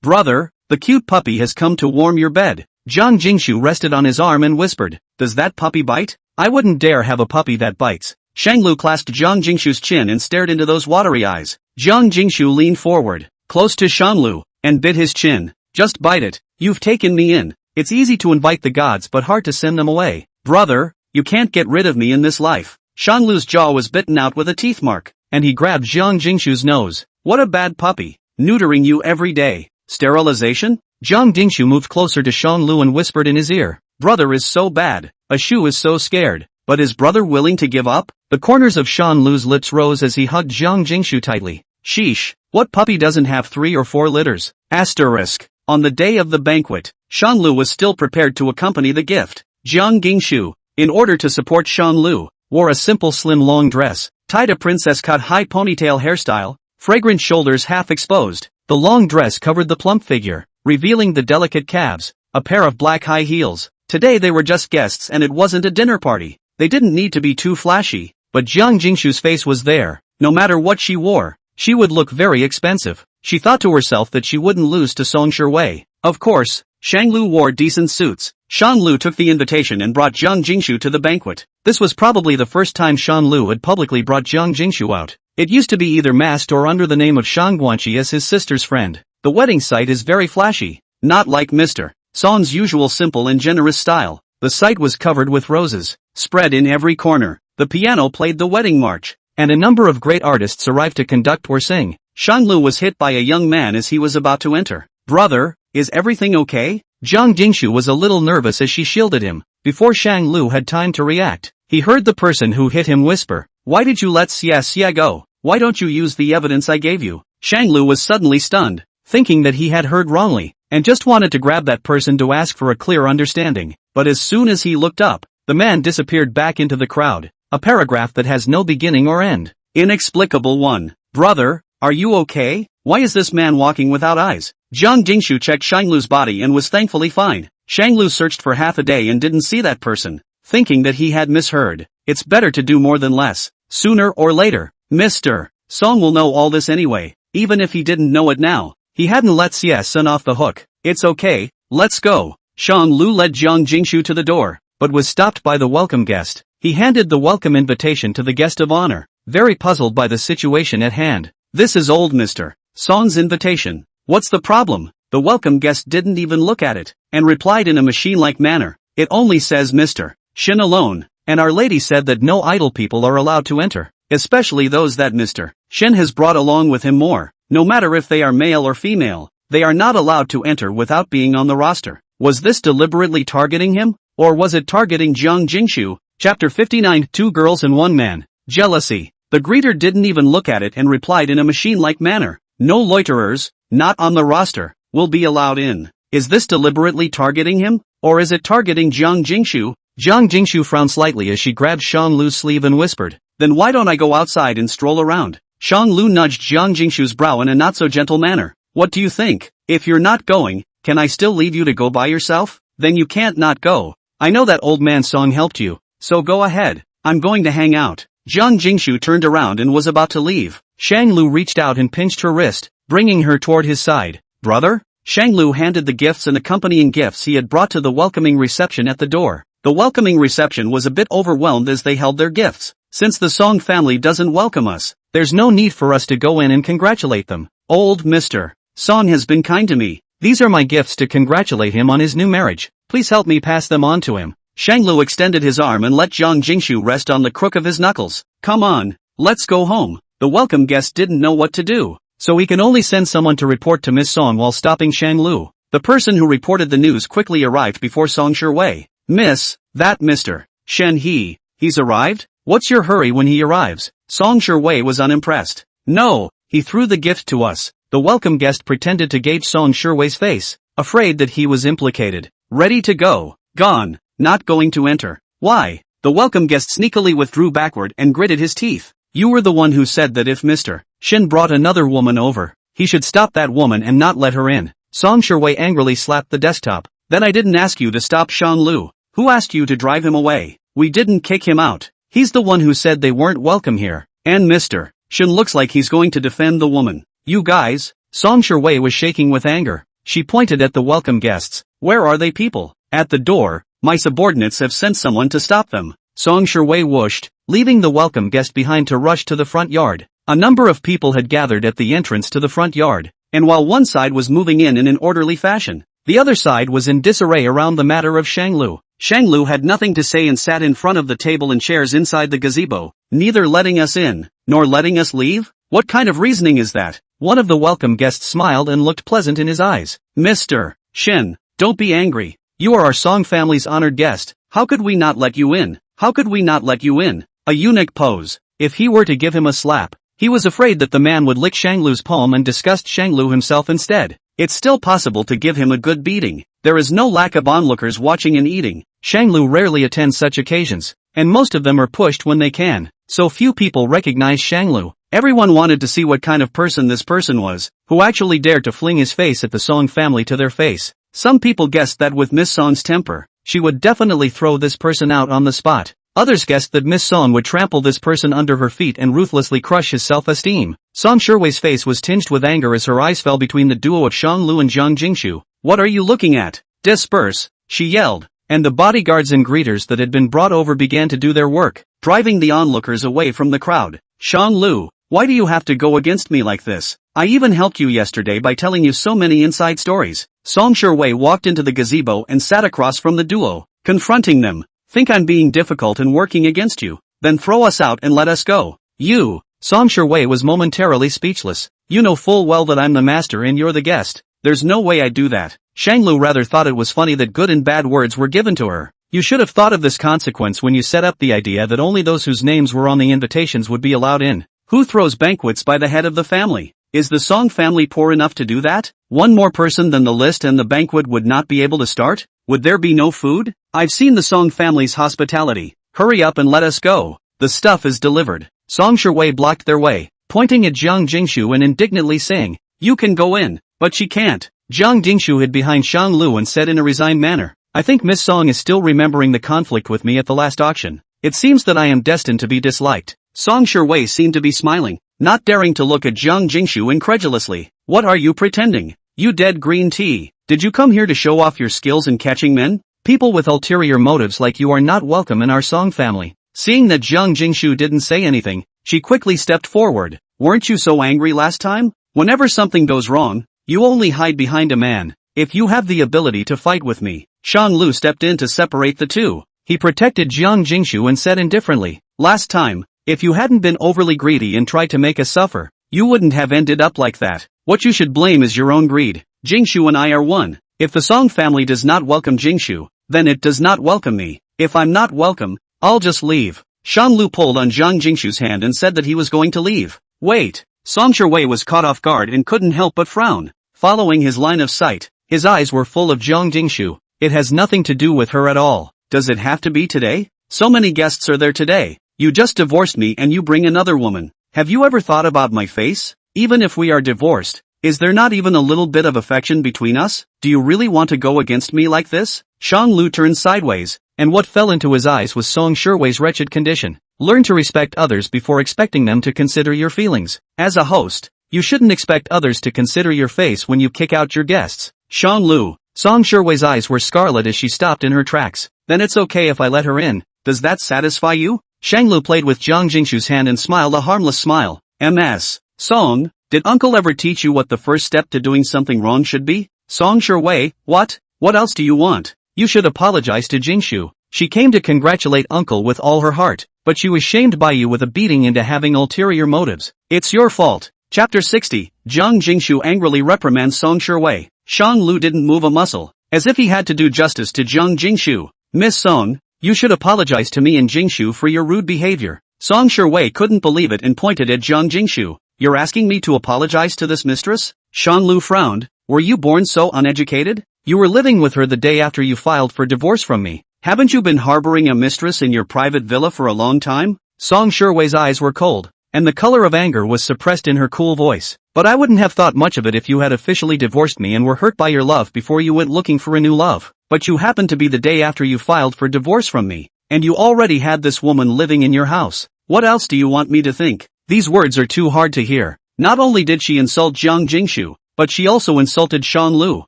brother, the cute puppy has come to warm your bed." Jiang Jingshu rested on his arm and whispered, "Does that puppy bite? I wouldn't dare have a puppy that bites." Shanglu clasped Jiang Jingshu's chin and stared into those watery eyes. Jiang Jingshu leaned forward, close to Shanglu, and bit his chin. "Just bite it. You've taken me in. It's easy to invite the gods but hard to send them away. Brother, you can't get rid of me in this life. Shanlu's jaw was bitten out with a teeth mark, and he grabbed Jiang Jingshu's nose. What a bad puppy. Neutering you every day. Sterilization? Jiang Jingshu moved closer to Shanlu and whispered in his ear. Brother is so bad. Ashu is so scared. But is brother willing to give up? The corners of Shanlu's lips rose as he hugged Jiang Jingshu tightly. Sheesh. What puppy doesn't have 3 or 4 litters? Asterisk. On the day of the banquet, Shanlu was still prepared to accompany the gift. Jiang Jingshu, in order to support Shanlu, wore a simple slim long dress, tied a princess-cut high ponytail hairstyle, fragrant shoulders half exposed. The long dress covered the plump figure, revealing the delicate calves, a pair of black high heels. Today they were just guests and it wasn't a dinner party. They didn't need to be too flashy, but Jiang Jingshu's face was there. No matter what she wore, she would look very expensive. She thought to herself that she wouldn't lose to Song Shiwei. Of course, Shanglu wore decent suits. Shanlu took the invitation and brought Jiang Jingshu to the banquet. This was probably the first time Shanlu had publicly brought Jiang Jingshu out. It used to be either masked or under the name of Shangguanqi as his sister's friend. The wedding site is very flashy, not like Mr. Song's usual simple and generous style. The site was covered with roses, spread in every corner. The piano played the wedding march, and a number of great artists arrived to conduct or sing. Shanlu was hit by a young man as he was about to enter. Brother, is everything okay? Jiang Jingshu was a little nervous as she shielded him. Before Shanglu had time to react, he heard the person who hit him whisper, "Why did you let Xia go? Why don't you use the evidence I gave you?" Shanglu was suddenly stunned, thinking that he had heard wrongly, and just wanted to grab that person to ask for a clear understanding. But as soon as he looked up, the man disappeared back into the crowd. A paragraph that has no beginning or end. Inexplicable one. Brother, are you okay? Why is this man walking without eyes? Jiang Jingshu checked Shanglu's body and was thankfully fine. Shanglu searched for half a day and didn't see that person, thinking that he had misheard. It's better to do more than less. Sooner or later, Mr. Song will know all this anyway, even if he didn't know it now. He hadn't let Xie Sun off the hook. It's okay, let's go. Shanglu led Jiang Jingshu to the door, but was stopped by the welcome guest. He handed the welcome invitation to the guest of honor, very puzzled by the situation at hand. This is old Mr. Song's invitation. What's the problem? The welcome guest didn't even look at it, and replied in a machine-like manner. It only says Mr. Shin alone, and Our Lady said that no idle people are allowed to enter, especially those that Mr. Shin has brought along with him more. No matter if they are male or female, they are not allowed to enter without being on the roster. Was this deliberately targeting him? Or was it targeting Jiang Jingshu? Chapter 59 2 Girls and 1 Man. Jealousy. The greeter didn't even look at it and replied in a machine-like manner. No loiterers, not on the roster, will be allowed in. Is this deliberately targeting him? Or is it targeting Jiang Jingshu? Jiang Jingshu frowned slightly as she grabbed Shanglu's sleeve and whispered, "Then why don't I go outside and stroll around?" Shanglu nudged Jiang Jingshu's brow in a not-so-gentle manner. "What do you think? If you're not going, can I still leave you to go by yourself? Then you can't not go. I know that old man Song helped you, so go ahead. I'm going to hang out." Jiang Jingshu turned around and was about to leave. Shanglu reached out and pinched her wrist, bringing her toward his side. "Brother?" Shanglu handed the gifts and accompanying gifts he had brought to the welcoming reception at the door. The welcoming reception was a bit overwhelmed as they held their gifts. "Since the Song family doesn't welcome us, there's no need for us to go in and congratulate them. Old Mr. Song has been kind to me. These are my gifts to congratulate him on his new marriage. Please help me pass them on to him." Shanglu extended his arm and let Jiang Jingshu rest on the crook of his knuckles. "Come on, let's go home." The welcome guest didn't know what to do, so he could only send someone to report to Miss Song while stopping Shanglu. The person who reported the news quickly arrived before Song Shiwei. "Miss, that Mr. Shen he's arrived? What's your hurry when he arrives?" Song Shiwei was unimpressed. "No, he threw the gift to us." The welcome guest pretended to gauge Song Shiwei's face, afraid that he was implicated. "Ready to go. Gone. Not going to enter. Why?" The welcome guest sneakily withdrew backward and gritted his teeth. "You were the one who said that if Mr. Shin brought another woman over, he should stop that woman and not let her in." Song Shiwei angrily slapped the desktop. "Then I didn't ask you to stop Shanglu. Who asked you to drive him away? We didn't kick him out. He's the one who said they weren't welcome here. And Mr. Shin looks like he's going to defend the woman. You guys." Song Shiwei was shaking with anger. She pointed at the welcome guests. "Where are they people?" "At the door. My subordinates have sent someone to stop them." Song Shiwei whooshed, leaving the welcome guest behind to rush to the front yard. A number of people had gathered at the entrance to the front yard, and while one side was moving in an orderly fashion, the other side was in disarray around the matter of Shanglu. Shanglu had nothing to say and sat in front of the table and chairs inside the gazebo, neither letting us in, nor letting us leave? What kind of reasoning is that? One of the welcome guests smiled and looked pleasant in his eyes. Mr. Shen, don't be angry. You are our Song family's honored guest. How could we not let you in? How could we not let you in? A eunuch pose. If he were to give him a slap, he was afraid that the man would lick Shanglu's palm and disgust Shanglu himself instead. It's still possible to give him a good beating. There is no lack of onlookers watching and eating. Shanglu rarely attends such occasions, and most of them are pushed when they can. So few people recognize Shanglu. Everyone wanted to see what kind of person this person was, who actually dared to fling his face at the Song family to their face. Some people guessed that with Miss Song's temper, she would definitely throw this person out on the spot. Others guessed that Miss Song would trample this person under her feet and ruthlessly crush his self-esteem. Song Shiwei's face was tinged with anger as her eyes fell between the duo of Shanglu and Zhang Jingshu. What are you looking at? Disperse, she yelled, and the bodyguards and greeters that had been brought over began to do their work, driving the onlookers away from the crowd. Shanglu, why do you have to go against me like this? I even helped you yesterday by telling you so many inside stories. Song Shiwei walked into the gazebo and sat across from the duo, confronting them. Think I'm being difficult and working against you? Then throw us out and let us go. You. Song Shiwei was momentarily speechless. You know full well that I'm the master and you're the guest. There's no way I'd do that. Shanglu rather thought it was funny that good and bad words were given to her. You should have thought of this consequence when you set up the idea that only those whose names were on the invitations would be allowed in. Who throws banquets by the head of the family? Is the Song family poor enough to do that? One more person than the list and the banquet would not be able to start? Would there be no food? I've seen the Song family's hospitality. Hurry up and let us go. The stuff is delivered. Song Shiwei blocked their way, pointing at Zhang Jingshu and indignantly saying, you can go in, but she can't. Zhang Jingshu hid behind Shanglu and said in a resigned manner, I think Miss Song is still remembering the conflict with me at the last auction. It seems that I am destined to be disliked. Song Shiwei seemed to be smiling, not daring to look at Zhang Jingshu incredulously. What are you pretending? You dead green tea. Did you come here to show off your skills in catching men? People with ulterior motives like you are not welcome in our Song family. Seeing that Zhang Jingshu didn't say anything, she quickly stepped forward. Weren't you so angry last time? Whenever something goes wrong, you only hide behind a man. If you have the ability to fight with me. Shanglu stepped in to separate the two. He protected Zhang Jingshu and said indifferently, last time, if you hadn't been overly greedy and tried to make us suffer, you wouldn't have ended up like that. What you should blame is your own greed. Jingshu and I are one. If the Song family does not welcome Jingshu, then it does not welcome me. If I'm not welcome, I'll just leave. Shanglu pulled on Zhang Jingshu's hand and said that he was going to leave. Wait. Song Shiwei was caught off guard and couldn't help but frown. Following his line of sight, his eyes were full of Zhang Jingshu. It has nothing to do with her at all. Does it have to be today? So many guests are there today. You just divorced me and you bring another woman. Have you ever thought about my face? Even if we are divorced, is there not even a little bit of affection between us? Do you really want to go against me like this? Shanglu turned sideways, and what fell into his eyes was Song Shiwei's wretched condition. Learn to respect others before expecting them to consider your feelings. As a host, you shouldn't expect others to consider your face when you kick out your guests. Shanglu. Song Shiwei's eyes were scarlet as she stopped in her tracks. Then it's okay if I let her in. Does that satisfy you? Shanglu played with Zhang Jingshu's hand and smiled a harmless smile. MS. Song, did uncle ever teach you what the first step to doing something wrong should be? Song Shiwei, what? What else do you want? You should apologize to Jingshu. She came to congratulate uncle with all her heart, but she was shamed by you with a beating into having ulterior motives. It's your fault. Chapter 60, Zhang Jingshu angrily reprimands Song Shiwei. Shanglu didn't move a muscle, as if he had to do justice to Zhang Jingshu. Miss Song, you should apologize to me and Jingshu for your rude behavior. Song Shiwei couldn't believe it and pointed at Zhang Jingshu. You're asking me to apologize to this mistress? Shanglu frowned. Were you born so uneducated? You were living with her the day after you filed for divorce from me. Haven't you been harboring a mistress in your private villa for a long time? Song Shiwei's eyes were cold, and the color of anger was suppressed in her cool voice. But I wouldn't have thought much of it if you had officially divorced me and were hurt by your love before you went looking for a new love. But you happened to be the day after you filed for divorce from me, and you already had this woman living in your house. What else do you want me to think? These words are too hard to hear. Not only did she insult Zhang Jingshu, but she also insulted Shanglu.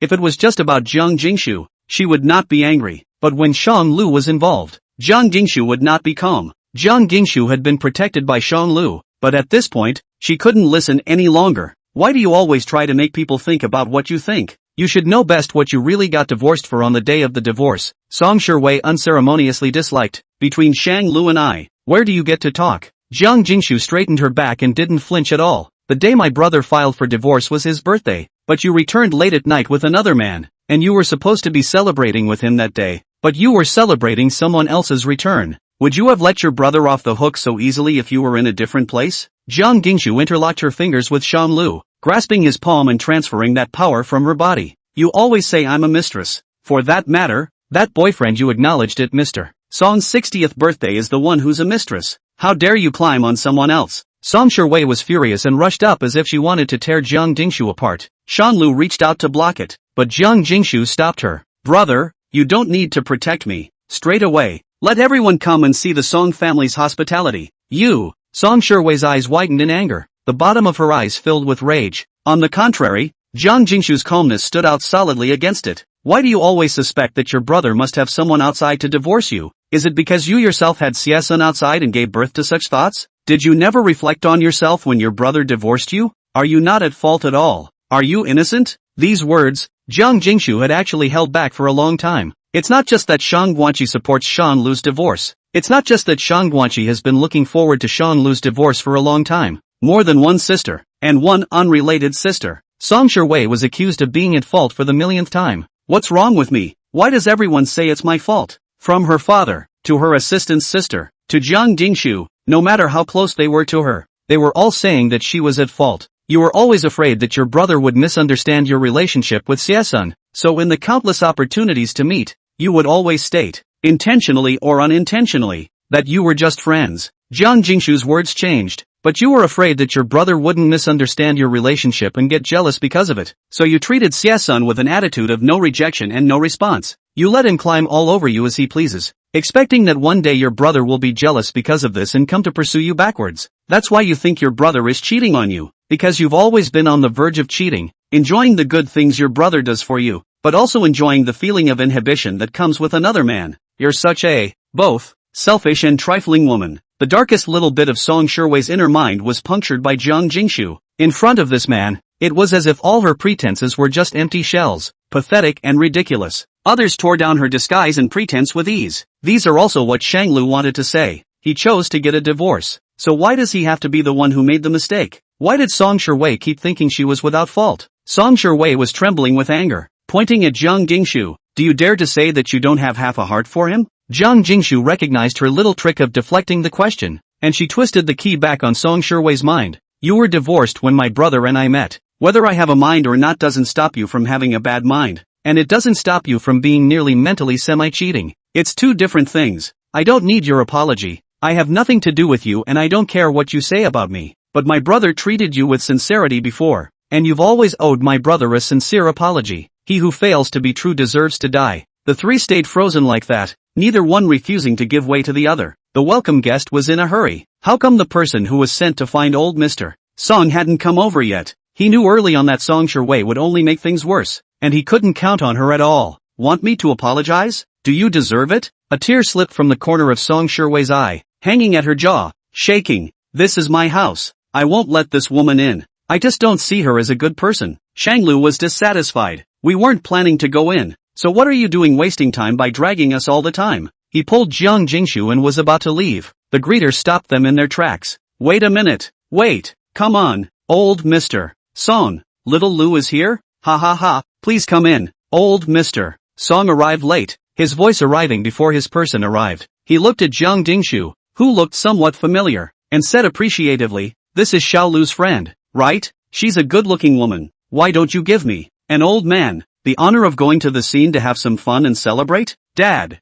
If it was just about Zhang Jingshu, she would not be angry. But when Shanglu was involved, Zhang Jingshu would not be calm. Zhang Jingshu had been protected by Shanglu, but at this point, she couldn't listen any longer. Why do you always try to make people think about what you think? You should know best what you really got divorced for on the day of the divorce. Song Shiwei unceremoniously disliked. Between Shang Lu and I, where do you get to talk? Jiang Jingshu straightened her back and didn't flinch at all. The day my brother filed for divorce was his birthday, but you returned late at night with another man, and you were supposed to be celebrating with him that day, but you were celebrating someone else's return. Would you have let your brother off the hook so easily if you were in a different place? Jiang Jingshu interlocked her fingers with Shang Lu, grasping his palm and transferring that power from her body. You always say I'm a mistress. For that matter, that boyfriend you acknowledged it, Mr. Song's 60th birthday is the one who's a mistress. How dare you climb on someone else? Song Shiwei was furious and rushed up as if she wanted to tear Jiang Jingshu apart. Shang Lu reached out to block it, but Jiang Jingshu stopped her. Brother, you don't need to protect me. Straight away, let everyone come and see the Song family's hospitality. You! Song Shiwei's eyes widened in anger. The bottom of her eyes filled with rage. On the contrary, Jiang Jingshu's calmness stood out solidly against it. Why do you always suspect that your brother must have someone outside to divorce you? Is it because you yourself had Siesun outside and gave birth to such thoughts? Did you never reflect on yourself when your brother divorced you? Are you not at fault at all? Are you innocent? These words, Jiang Jingshu had actually held back for a long time. It's not just that Shang Guanqi supports Shang Lu's divorce. It's not just that Shang Guanqi has been looking forward to Shang Lu's divorce for a long time. More than one sister, and one unrelated sister. Song Shiwei was accused of being at fault for the millionth time. What's wrong with me? Why does everyone say it's my fault? From her father, to her assistant's sister, to Jiang Jingshu, no matter how close they were to her, they were all saying that she was at fault. You were always afraid that your brother would misunderstand your relationship with Siesun, so in the countless opportunities to meet, you would always state, intentionally or unintentionally, that you were just friends. Jiang Jingshu's words changed. But you were afraid that your brother wouldn't misunderstand your relationship and get jealous because of it, so you treated Siesun with an attitude of no rejection and no response. You let him climb all over you as he pleases, expecting that one day your brother will be jealous because of this and come to pursue you backwards. That's why you think your brother is cheating on you, because you've always been on the verge of cheating, enjoying the good things your brother does for you, but also enjoying the feeling of inhibition that comes with another man. You're such a, both, selfish and trifling woman. The darkest little bit of Song Shiwei's inner mind was punctured by Jiang Jingshu. In front of this man, it was as if all her pretenses were just empty shells, pathetic and ridiculous. Others tore down her disguise and pretense with ease. These are also what Shang Lu wanted to say. He chose to get a divorce. So why does he have to be the one who made the mistake? Why did Song Shiwei keep thinking she was without fault? Song Shiwei was trembling with anger, pointing at Jiang Jingshu. Do you dare to say that you don't have half a heart for him? Jiang Jingshu recognized her little trick of deflecting the question, and she twisted the key back on Song Shiwei's mind. You were divorced when my brother and I met. Whether I have a mind or not doesn't stop you from having a bad mind, and it doesn't stop you from being nearly mentally semi-cheating. It's two different things. I don't need your apology. I have nothing to do with you and I don't care what you say about me. But my brother treated you with sincerity before, and you've always owed my brother a sincere apology. He who fails to be true deserves to die. The three stayed frozen like that, neither one refusing to give way to the other. The welcome guest was in a hurry. How come the person who was sent to find old Mr. Song hadn't come over yet? He knew early on that Song Shiwei would only make things worse, and he couldn't count on her at all. Want me to apologize? Do you deserve it? A tear slipped from the corner of Song Shiwei's eye, hanging at her jaw, shaking. This is my house. I won't let this woman in. I just don't see her as a good person. Shang Lu was dissatisfied. We weren't planning to go in. So what are you doing wasting time by dragging us all the time? He pulled Jiang Jingshu and was about to leave. The greeter stopped them in their tracks. Wait a minute. Wait. Come on. Old Mr. Song. Little Lu is here? Ha ha ha. Please come in. Old Mr. Song arrived late, his voice arriving before his person arrived. He looked at Jiang Jingshu, who looked somewhat familiar, and said appreciatively, this is Xiao Lu's friend, right? She's a good-looking woman. Why don't you give me, an old man, the honor of going to the scene to have some fun and celebrate? Dad,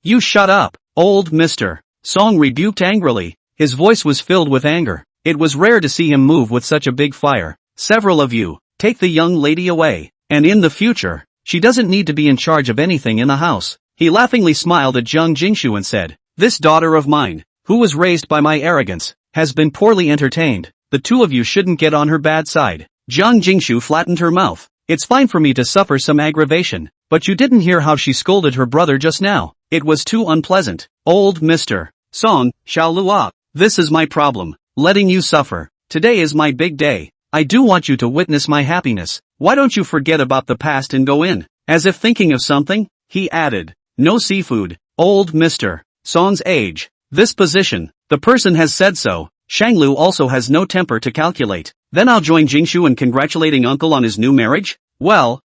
you shut up, old Mr. Song rebuked angrily. His voice was filled with anger. It was rare to see him move with such a big fire. Several of you, take the young lady away, and in the future, she doesn't need to be in charge of anything in the house. He laughingly smiled at Jiang Jingshu and said, this daughter of mine, who was raised by my arrogance, has been poorly entertained. The two of you shouldn't get on her bad side. Jiang Jingshu flattened her mouth. It's fine for me to suffer some aggravation, but you didn't hear how she scolded her brother just now. It was too unpleasant. Old Mr. Song, Xiao Lua, this is my problem, letting you suffer. Today is my big day. I do want you to witness my happiness. why don't you forget about the past and go in? As if thinking of something, he added, no seafood, old Mr. Song's age. This position, the person has said so. Shanglu also has no temper to calculate. Then I'll join Jingshu in congratulating uncle on his new marriage? Well,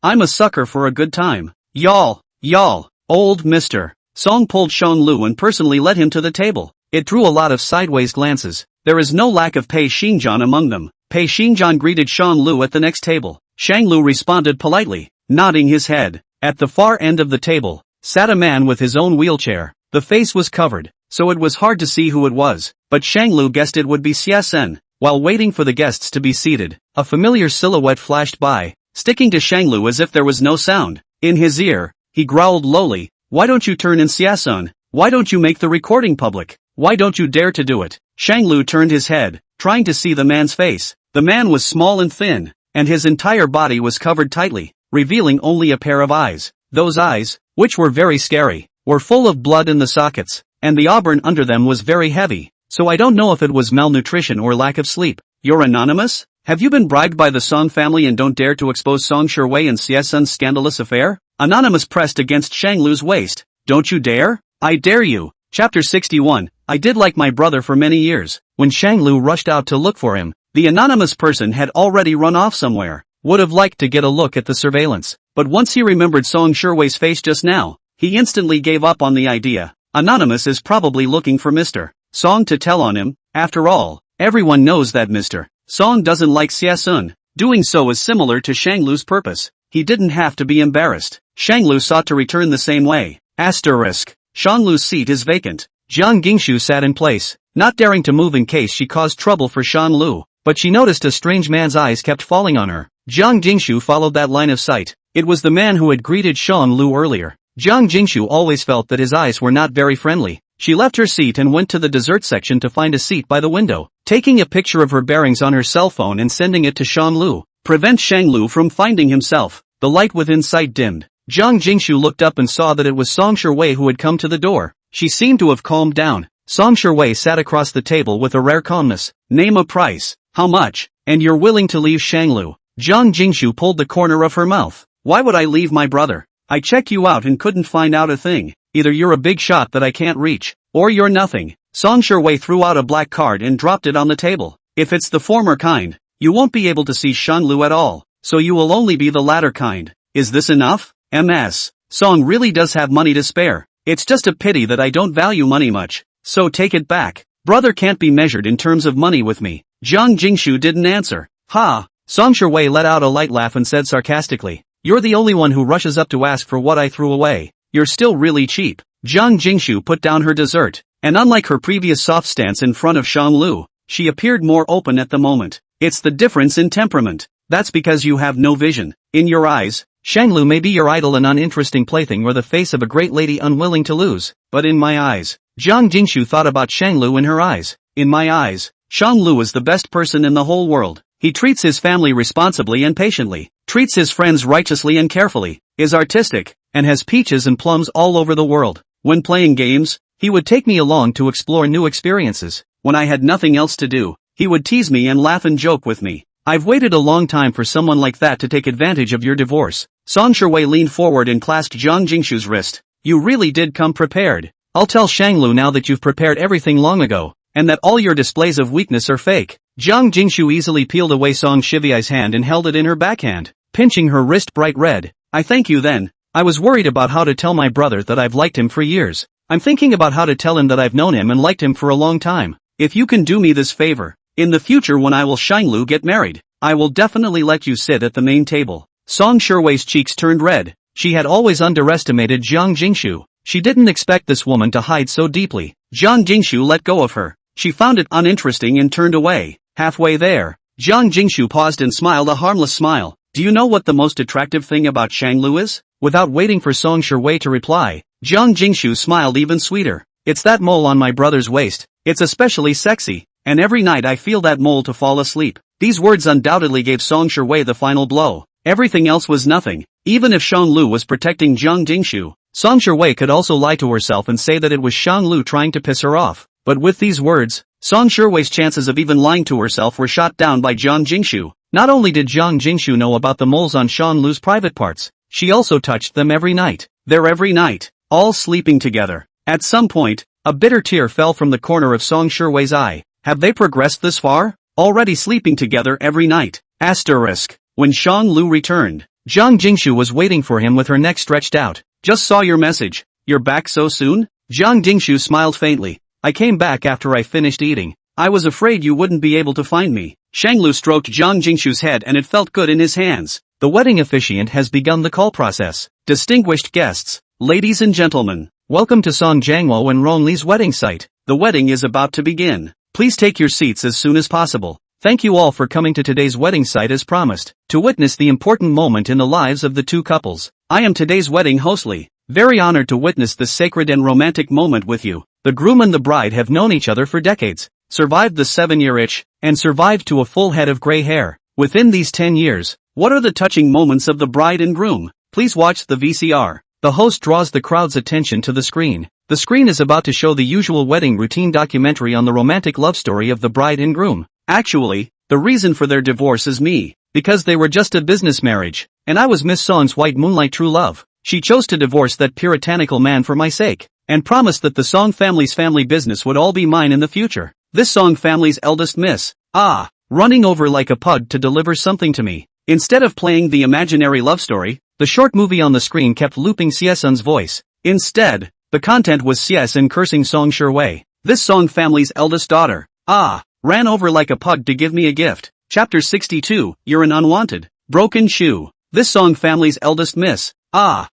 I'm a sucker for a good time. Y'all, old Mr. Song pulled Shanglu and personally led him to the table. It drew a lot of sideways glances. There is no lack of Pei Xingjian among them. Pei Xingjian greeted Shanglu at the next table. Shanglu responded politely, nodding his head. At the far end of the table, sat a man with his own wheelchair. The face was covered, so it was hard to see who it was, but Shanglu guessed it would be Xie Sen. While waiting for the guests to be seated, a familiar silhouette flashed by, sticking to Shanglu as if there was no sound. In his ear, he growled lowly, why don't you turn in Xie Sen? Why don't you make the recording public? Why don't you dare to do it? Shanglu turned his head, trying to see the man's face. The man was small and thin, and his entire body was covered tightly, revealing only a pair of eyes. Those eyes, which were very scary, were full of blood in the sockets, and the auburn under them was very heavy. So I don't know if it was malnutrition or lack of sleep. You're anonymous? Have you been bribed by the Song family and don't dare to expose Song Shiwei and Xie Sen's scandalous affair? Anonymous pressed against Shanglu's waist. Don't you dare? I dare you. Chapter 61. I did like my brother for many years. When Shanglu rushed out to look for him, the anonymous person had already run off somewhere. Would have liked to get a look at the surveillance, but once he remembered Song Shiwei's face just now, he instantly gave up on the idea. Anonymous is probably looking for Mr. Song to tell on him. After all, everyone knows that Mr. Song doesn't like Xie Sen. Doing so is similar to Shanglu's purpose. He didn't have to be embarrassed. Shanglu sought to return the same way. Asterisk. Shanglu's seat is vacant. Jiang Gingshu sat in place, not daring to move in case she caused trouble for Shanglu, but she noticed a strange man's eyes kept falling on her. Jiang Gingshu followed that line of sight. It was the man who had greeted Shanglu earlier. Jiang Gingshu always felt that his eyes were not very friendly. She left her seat and went to the dessert section to find a seat by the window, taking a picture of her bearings on her cell phone and sending it to Shanglu. Prevent Shanglu from finding himself. The light within sight dimmed. Jiang Gingshu looked up and saw that it was Song Shiwei who had come to the door. She seemed to have calmed down. Song Shiwei sat across the table with a rare calmness. Name a price. How much? And you're willing to leave Shanglu? Jiang Gingshu pulled the corner of her mouth. Why would I leave my brother? I checked you out and couldn't find out a thing. Either you're a big shot that I can't reach, or you're nothing. Song Shiwei threw out a black card and dropped it on the table. If it's the former kind, you won't be able to see Shanglu at all, so you will only be the latter kind. Is this enough? MS. Song really does have money to spare. It's just a pity that I don't value money much, so take it back. Brother can't be measured in terms of money with me. Jiang Gingshu didn't answer. Ha! Song Shiwei let out a light laugh and said sarcastically, you're the only one who rushes up to ask for what I threw away. You're still really cheap. Jiang Gingshu put down her dessert, and unlike her previous soft stance in front of Shanglu, she appeared more open at the moment. It's the difference in temperament. That's because you have no vision. In your eyes, Shanglu may be your idle and uninteresting plaything or the face of a great lady unwilling to lose, but in my eyes, Jiang Gingshu thought about Shanglu in her eyes. In my eyes, Shanglu is the best person in the whole world. He treats his family responsibly and patiently, treats his friends righteously and carefully, is artistic, and has peaches and plums all over the world. When playing games, he would take me along to explore new experiences. When I had nothing else to do, he would tease me and laugh and joke with me. I've waited a long time for someone like that to take advantage of your divorce. Song Shiwei leaned forward and clasped Jiang Gingshu's wrist. You really did come prepared. I'll tell Shanglu now that you've prepared everything long ago, and that all your displays of weakness are fake. Jiang Gingshu easily peeled away Song Shiwei's hand and held it in her backhand, pinching her wrist bright red. I thank you then. I was worried about how to tell my brother that I've liked him for years. I'm thinking about how to tell him that I've known him and liked him for a long time. If you can do me this favor, in the future when I will Shanglu get married, I will definitely let you sit at the main table. Song Shiwei's cheeks turned red. She had always underestimated Jiang Gingshu. She didn't expect this woman to hide so deeply. Jiang Gingshu let go of her. She found it uninteresting and turned away. Halfway there, Jiang Gingshu paused and smiled a harmless smile. Do you know what the most attractive thing about Shanglu is? Without waiting for Song Shiwei to reply, Jiang Gingshu smiled even sweeter. It's that mole on my brother's waist. It's especially sexy, and every night I feel that mole to fall asleep. These words undoubtedly gave Song Shiwei the final blow. Everything else was nothing. Even if Shanglu was protecting Jiang Gingshu, Song Shiwei could also lie to herself and say that it was Shanglu trying to piss her off. But with these words, Song Shiwei's chances of even lying to herself were shot down by Jiang Gingshu. Not only did Zhang Jingshu know about the moles on Shan Lu's private parts, she also touched them every night. There every night, all sleeping together. At some point, a bitter tear fell from the corner of Song Shiwei's eye. Have they progressed this far? Already sleeping together every night. Asterisk. When Shang Lu returned, Zhang Jingshu was waiting for him with her neck stretched out. Just saw your message. You're back so soon? Zhang Jingshu smiled faintly. I came back after I finished eating. I was afraid you wouldn't be able to find me. Shang Lu stroked Zhang Jingshu's head and it felt good in his hands. The wedding officiant has begun the call process. Distinguished guests, ladies and gentlemen, welcome to Song Jiangwo and Rong Li's wedding site. The wedding is about to begin. Please take your seats as soon as possible. Thank you all for coming to today's wedding site as promised, to witness the important moment in the lives of the two couples. I am today's wedding host Li, very honored to witness this sacred and romantic moment with you. The groom and the bride have known each other for decades, survived the 7-year itch, and survived to a full head of gray hair. Within these 10 years, what are the touching moments of the bride and groom? Please watch the VCR. The host draws the crowd's attention to the screen. The screen is about to show the usual wedding routine documentary on the romantic love story of the bride and groom. Actually, the reason for their divorce is me, because they were just a business marriage, and I was Miss Song's white moonlight true love. She chose to divorce that puritanical man for my sake, and promised that the Song family's family business would all be mine in the future. This Song family's eldest miss, running over like a pug to deliver something to me. Instead of playing the imaginary love story, the short movie on the screen kept looping Xie voice. Instead, the content was Xie cursing Song Shiwei. This Song family's eldest daughter, ran over like a pug to give me a gift. Chapter 62, You're an Unwanted. Broken Shoe. This Song family's eldest miss,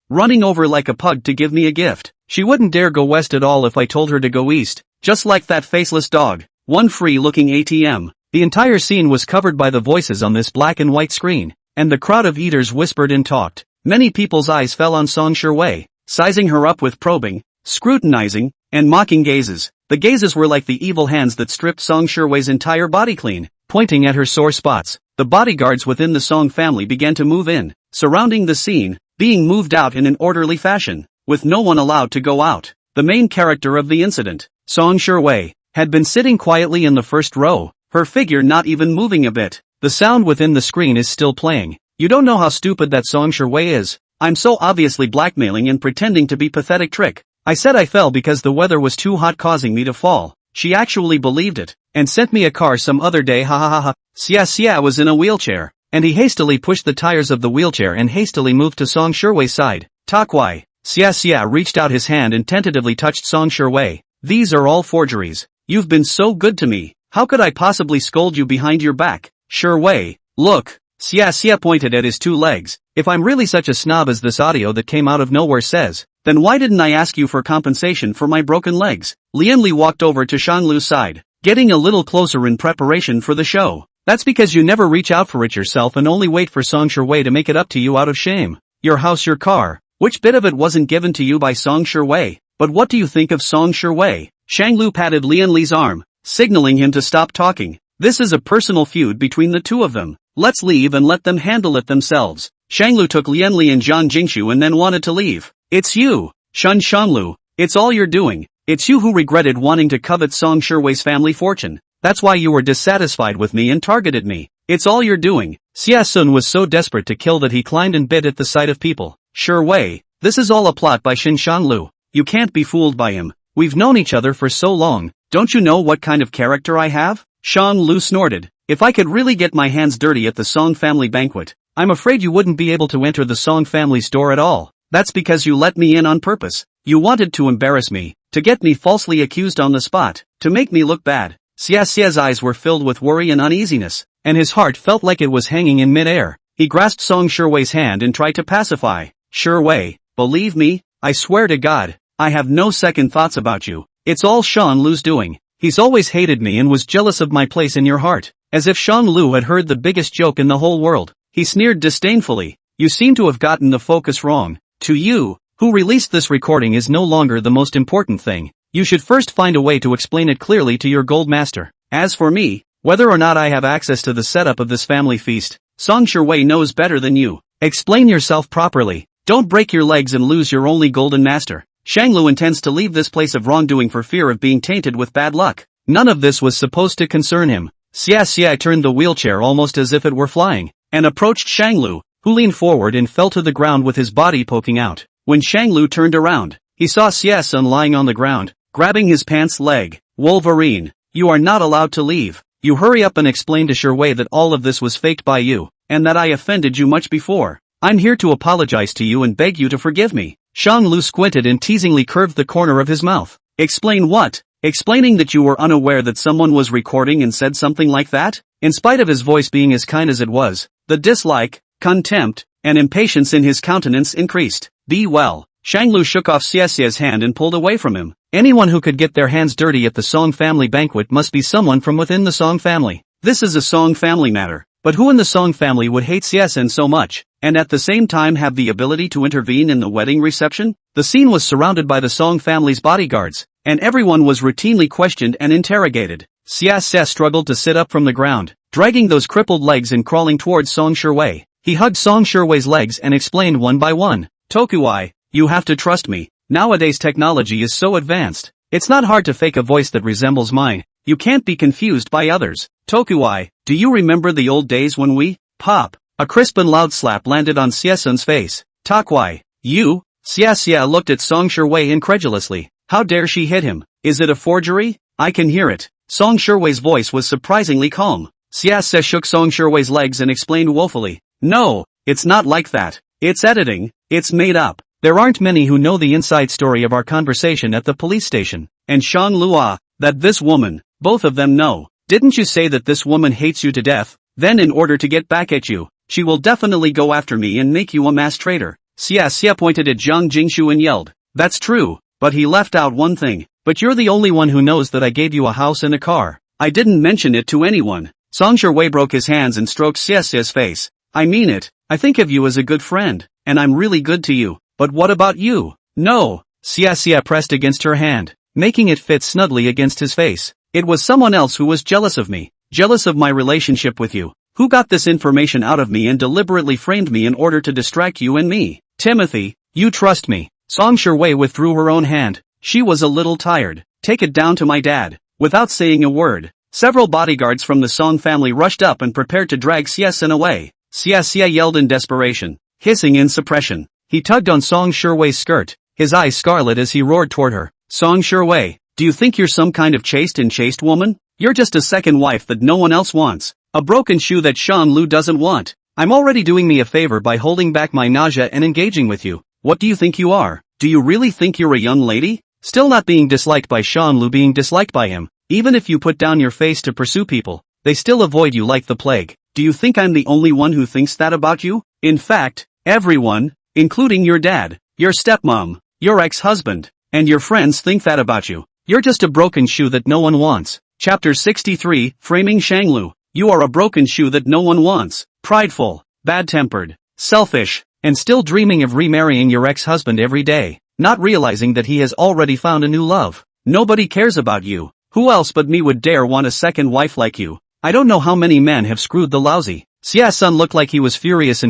running over like a pug to give me a gift. She wouldn't dare go west at all if I told her to go east. Just like that faceless dog. One free-looking ATM. The entire scene was covered by the voices on this black and white screen, and the crowd of eaters whispered and talked. Many people's eyes fell on Song Shiwei, sizing her up with probing, scrutinizing, and mocking gazes. The gazes were like the evil hands that stripped Song Shiwei's entire body clean, pointing at her sore spots. The bodyguards within the Song family began to move in, surrounding the scene, being moved out in an orderly fashion, with no one allowed to go out. The main character of the incident, Song Shiwei, had been sitting quietly in the first row, her figure not even moving a bit. The sound within the screen is still playing. You don't know how stupid that Song Shiwei is. I'm so obviously blackmailing and pretending to be pathetic trick. I said I fell because the weather was too hot causing me to fall. She actually believed it, and sent me a car some other day Xia was in a wheelchair, and he hastily pushed the tires of the wheelchair and hastily moved to Song Shiwei's side. Takwai. Xia reached out his hand and tentatively touched Song Shiwei. These are all forgeries. You've been so good to me. How could I possibly scold you behind your back? Shiwei, look. Xia pointed at his 2 legs. If I'm really such a snob as this audio that came out of nowhere says, then why didn't I ask you for compensation for my broken legs? Lianli walked over to Shanglu's side, getting a little closer in preparation for the show. That's because you never reach out for it yourself and only wait for Song Shiwei to make it up to you out of shame. Your house, your car. Which bit of it wasn't given to you by Song Shiwei? But what do you think of Song Shiwei? Shanglu patted Lianli's arm, signaling him to stop talking. This is a personal feud between the two of them. Let's leave and let them handle it themselves. Shanglu took Lianli and Zhang Jingshu and then wanted to leave. It's you, Shanglu. It's all you're doing. It's you who regretted wanting to covet Song Shiwei's family fortune. That's why you were dissatisfied with me and targeted me. It's all you're doing. Xia Sun was so desperate to kill that he climbed and bit at the sight of people. Shiwei, this is all a plot by Shanglu. You can't be fooled by him. We've known each other for so long. Don't you know what kind of character I have? Shanglu snorted. If I could really get my hands dirty at the Song family banquet, I'm afraid you wouldn't be able to enter the Song family's door at all. That's because you let me in on purpose. You wanted to embarrass me, to get me falsely accused on the spot, to make me look bad. Xia's eyes were filled with worry and uneasiness, and his heart felt like it was hanging in mid-air. He grasped Song Shiwei's hand and tried to pacify. Shiwei, believe me, I swear to God, I have no second thoughts about you. It's all Shan Lu's doing. He's always hated me and was jealous of my place in your heart. As if Shan Lu had heard the biggest joke in the whole world. He sneered disdainfully. You seem to have gotten the focus wrong. To you, who released this recording is no longer the most important thing. You should first find a way to explain it clearly to your gold master. As for me, whether or not I have access to the setup of this family feast, Song Shiwei knows better than you. Explain yourself properly. Don't break your legs and lose your only golden master. Shanglu intends to leave this place of wrongdoing for fear of being tainted with bad luck. None of this was supposed to concern him. Xia turned the wheelchair almost as if it were flying, and approached Shanglu, who leaned forward and fell to the ground with his body poking out. When Shanglu turned around, he saw Xia lying on the ground, grabbing his pants leg. Wolverine, you are not allowed to leave. You hurry up and explain to Sherwei that all of this was faked by you, and that I offended you much before. I'm here to apologize to you and beg you to forgive me. Shanglu squinted and teasingly curved the corner of his mouth. Explain what? Explaining that you were unaware that someone was recording and said something like that? In spite of his voice being as kind as it was, the dislike, contempt, and impatience in his countenance increased. Be well. Shanglu shook off Xia's hand and pulled away from him. Anyone who could get their hands dirty at the Song family banquet must be someone from within the Song family. This is a Song family matter. But who in the Song family would hate Xia so much, and at the same time have the ability to intervene in the wedding reception? The scene was surrounded by the Song family's bodyguards, and everyone was routinely questioned and interrogated. Xia struggled to sit up from the ground, dragging those crippled legs and crawling towards Song Sherwei. He hugged Song Sherwei's legs and explained one by one. Tokuai, you have to trust me. Nowadays technology is so advanced. It's not hard to fake a voice that resembles mine. You can't be confused by others. Tokuai, do you remember the old days when we, pop? A crisp and loud slap landed on Xia face. Tokuai, you? Xia looked at Song Sherwei incredulously. How dare she hit him? Is it a forgery? I can hear it. Song Sherwei's voice was surprisingly calm. Xia shook Song Sherwei's legs and explained woefully. No, it's not like that. It's editing. It's made up. There aren't many who know the inside story of our conversation at the police station. And Shanglua, that this woman, both of them know. Didn't you say that this woman hates you to death? Then in order to get back at you, she will definitely go after me and make you a mass traitor. Xia pointed at Zhang Jingshu and yelled. That's true, but he left out one thing. But you're the only one who knows that I gave you a house and a car. I didn't mention it to anyone. Song Sherwei broke his hands and stroked Xia's face. I mean it. I think of you as a good friend, and I'm really good to you. But what about you? No. Xia pressed against her hand, making it fit snugly against his face. It was someone else who was jealous of me. Jealous of my relationship with you. Who got this information out of me and deliberately framed me in order to distract you and me. Timothy, you trust me. Song Sherwei withdrew her own hand. She was a little tired. Take it down to my dad. Without saying a word, several bodyguards from the Song family rushed up and prepared to drag Xia away. Xia yelled in desperation, hissing in suppression. He tugged on Song Sherwei's skirt, his eyes scarlet as he roared toward her. Song Sherwei, do you think you're some kind of chaste woman? You're just a second wife that no one else wants. A broken shoe that Shan Lu doesn't want. I'm already doing me a favor by holding back my nausea and engaging with you. What do you think you are? Do you really think you're a young lady? Still not being disliked by Shan Lu being disliked by him. Even if you put down your face to pursue people, they still avoid you like the plague. Do you think I'm the only one who thinks that about you? In fact, everyone, including your dad, your stepmom, your ex-husband, and your friends think that about you. You're just a broken shoe that no one wants. Chapter 63, Framing Shanglu. You are a broken shoe that no one wants. Prideful, bad-tempered, selfish, and still dreaming of remarrying your ex-husband every day, not realizing that he has already found a new love. Nobody cares about you. Who else but me would dare want a second wife like you? I don't know how many men have screwed the lousy. Xia looked like he was furious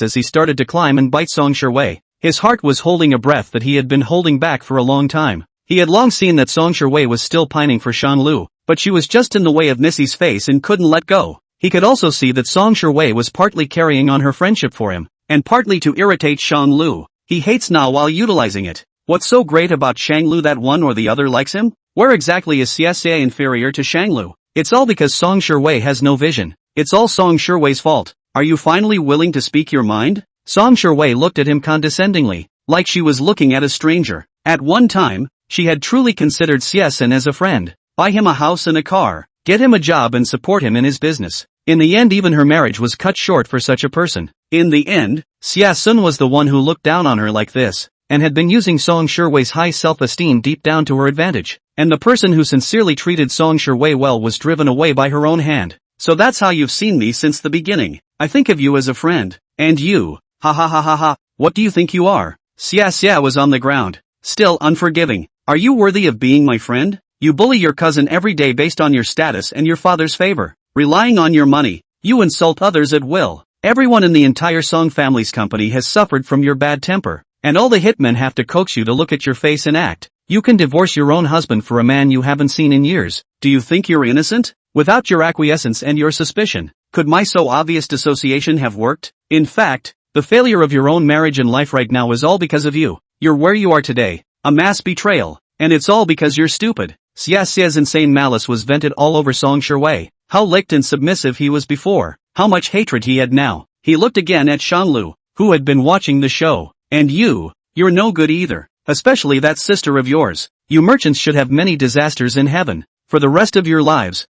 as he started to climb and bite Song Sherwei. His heart was holding a breath that he had been holding back for a long time. He had long seen that Song Sherwei was still pining for Shan Lu, but she was just in the way of Missy's face and couldn't let go. He could also see that Song Sherwei was partly carrying on her friendship for him, and partly to irritate Shan Lu. He hates Na while utilizing it. What's so great about Shang Lu that one or the other likes him? Where exactly is Xia inferior to Shang Lu? It's all because Song Sherwei has no vision. It's all Song Sherwei's fault. Are you finally willing to speak your mind? Song Sherwei looked at him condescendingly, like she was looking at a stranger. At one time, she had truly considered Xia as a friend. Buy him a house and a car, get him a job and support him in his business. In the end even her marriage was cut short for such a person. In the end, Xia was the one who looked down on her like this, and had been using Song Sherwei's high self-esteem deep down to her advantage. And the person who sincerely treated Song Sherwei well was driven away by her own hand. So that's how you've seen me since the beginning. I think of you as a friend. And you, ha ha ha ha ha, what do you think you are? Xia was on the ground, still unforgiving. Are you worthy of being my friend? You bully your cousin every day based on your status and your father's favor. Relying on your money, you insult others at will. Everyone in the entire Song family's company has suffered from your bad temper. And all the hitmen have to coax you to look at your face and act. You can divorce your own husband for a man you haven't seen in years. Do you think you're innocent? Without your acquiescence and your suspicion, could my so obvious dissociation have worked? In fact, the failure of your own marriage and life right now is all because of you. You're where you are today, a mass betrayal, and it's all because you're stupid. Xiaxia's insane malice was vented all over Song Shiwei. How licked and submissive he was before, how much hatred he had now. He looked again at Shanglu, who had been watching the show. And you're no good either, especially that sister of yours. You merchants should have many disasters in heaven, for the rest of your lives.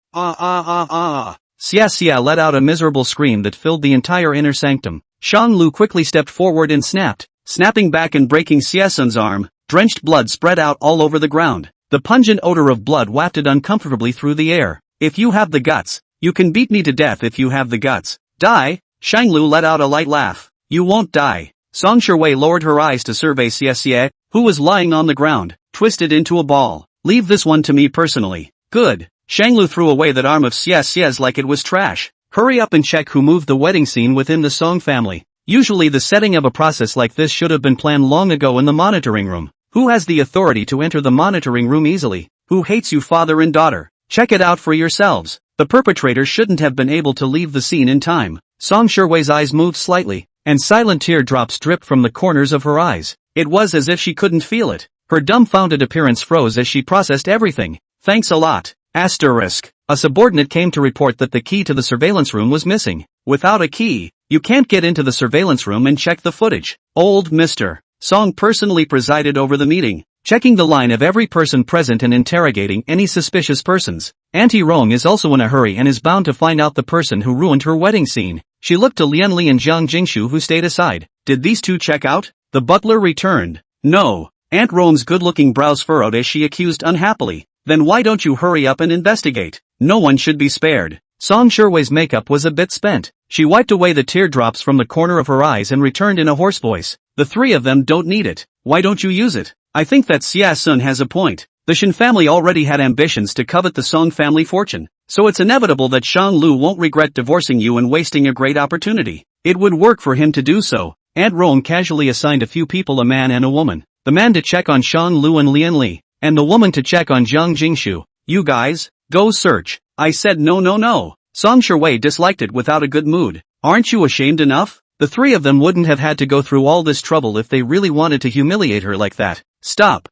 Xiaxia let out a miserable scream that filled the entire inner sanctum. Shanglu quickly stepped forward and snapping back and breaking Xiasun's arm. Drenched blood spread out all over the ground. The pungent odor of blood wafted uncomfortably through the air. If you have the guts, you can beat me to death if you have the guts. Die? Shanglu let out a light laugh. You won't die. Song Shiwei lowered her eyes to survey Xiaxia, who was lying on the ground, twisted into a ball. Leave this one to me personally. Good. Shanglu threw away that arm of Xiaxia's like it was trash. Hurry up and check who moved the wedding scene within the Song family. Usually the setting of a process like this should have been planned long ago in the monitoring room. Who has the authority to enter the monitoring room easily? Who hates you father and daughter? Check it out for yourselves. The perpetrator shouldn't have been able to leave the scene in time. Song Shiwei's eyes moved slightly, and silent teardrops dripped from the corners of her eyes. It was as if she couldn't feel it. Her dumbfounded appearance froze as she processed everything. Thanks a lot. Asterisk. A subordinate came to report that the key to the surveillance room was missing. Without a key, you can't get into the surveillance room and check the footage. Old Mr. Song personally presided over the meeting, checking the line of every person present and interrogating any suspicious persons. Auntie Rong is also in a hurry and is bound to find out the person who ruined her wedding scene. She looked to Lian Li and Jiang Jingshu, who stayed aside. Did these two check out? The butler returned. No. Aunt Rong's good-looking brows furrowed as she accused unhappily. Then why don't you hurry up and investigate? No one should be spared. Song Shiwei's makeup was a bit spent. She wiped away the teardrops from the corner of her eyes and returned in a hoarse voice. The three of them don't need it. Why don't you use it? I think that Xia Sun has a point. The Shen family already had ambitions to covet the Song family fortune, so it's inevitable that Shang Lu won't regret divorcing you and wasting a great opportunity. It would work for him to do so. Aunt Rong casually assigned a few people, a man and a woman. The man to check on Shang Lu and Lian Li, and the woman to check on Jiang Jingshu. You guys, go search. I said no. Song Shiwei disliked it without a good mood. Aren't you ashamed enough? The three of them wouldn't have had to go through all this trouble if they really wanted to humiliate her like that. Stop.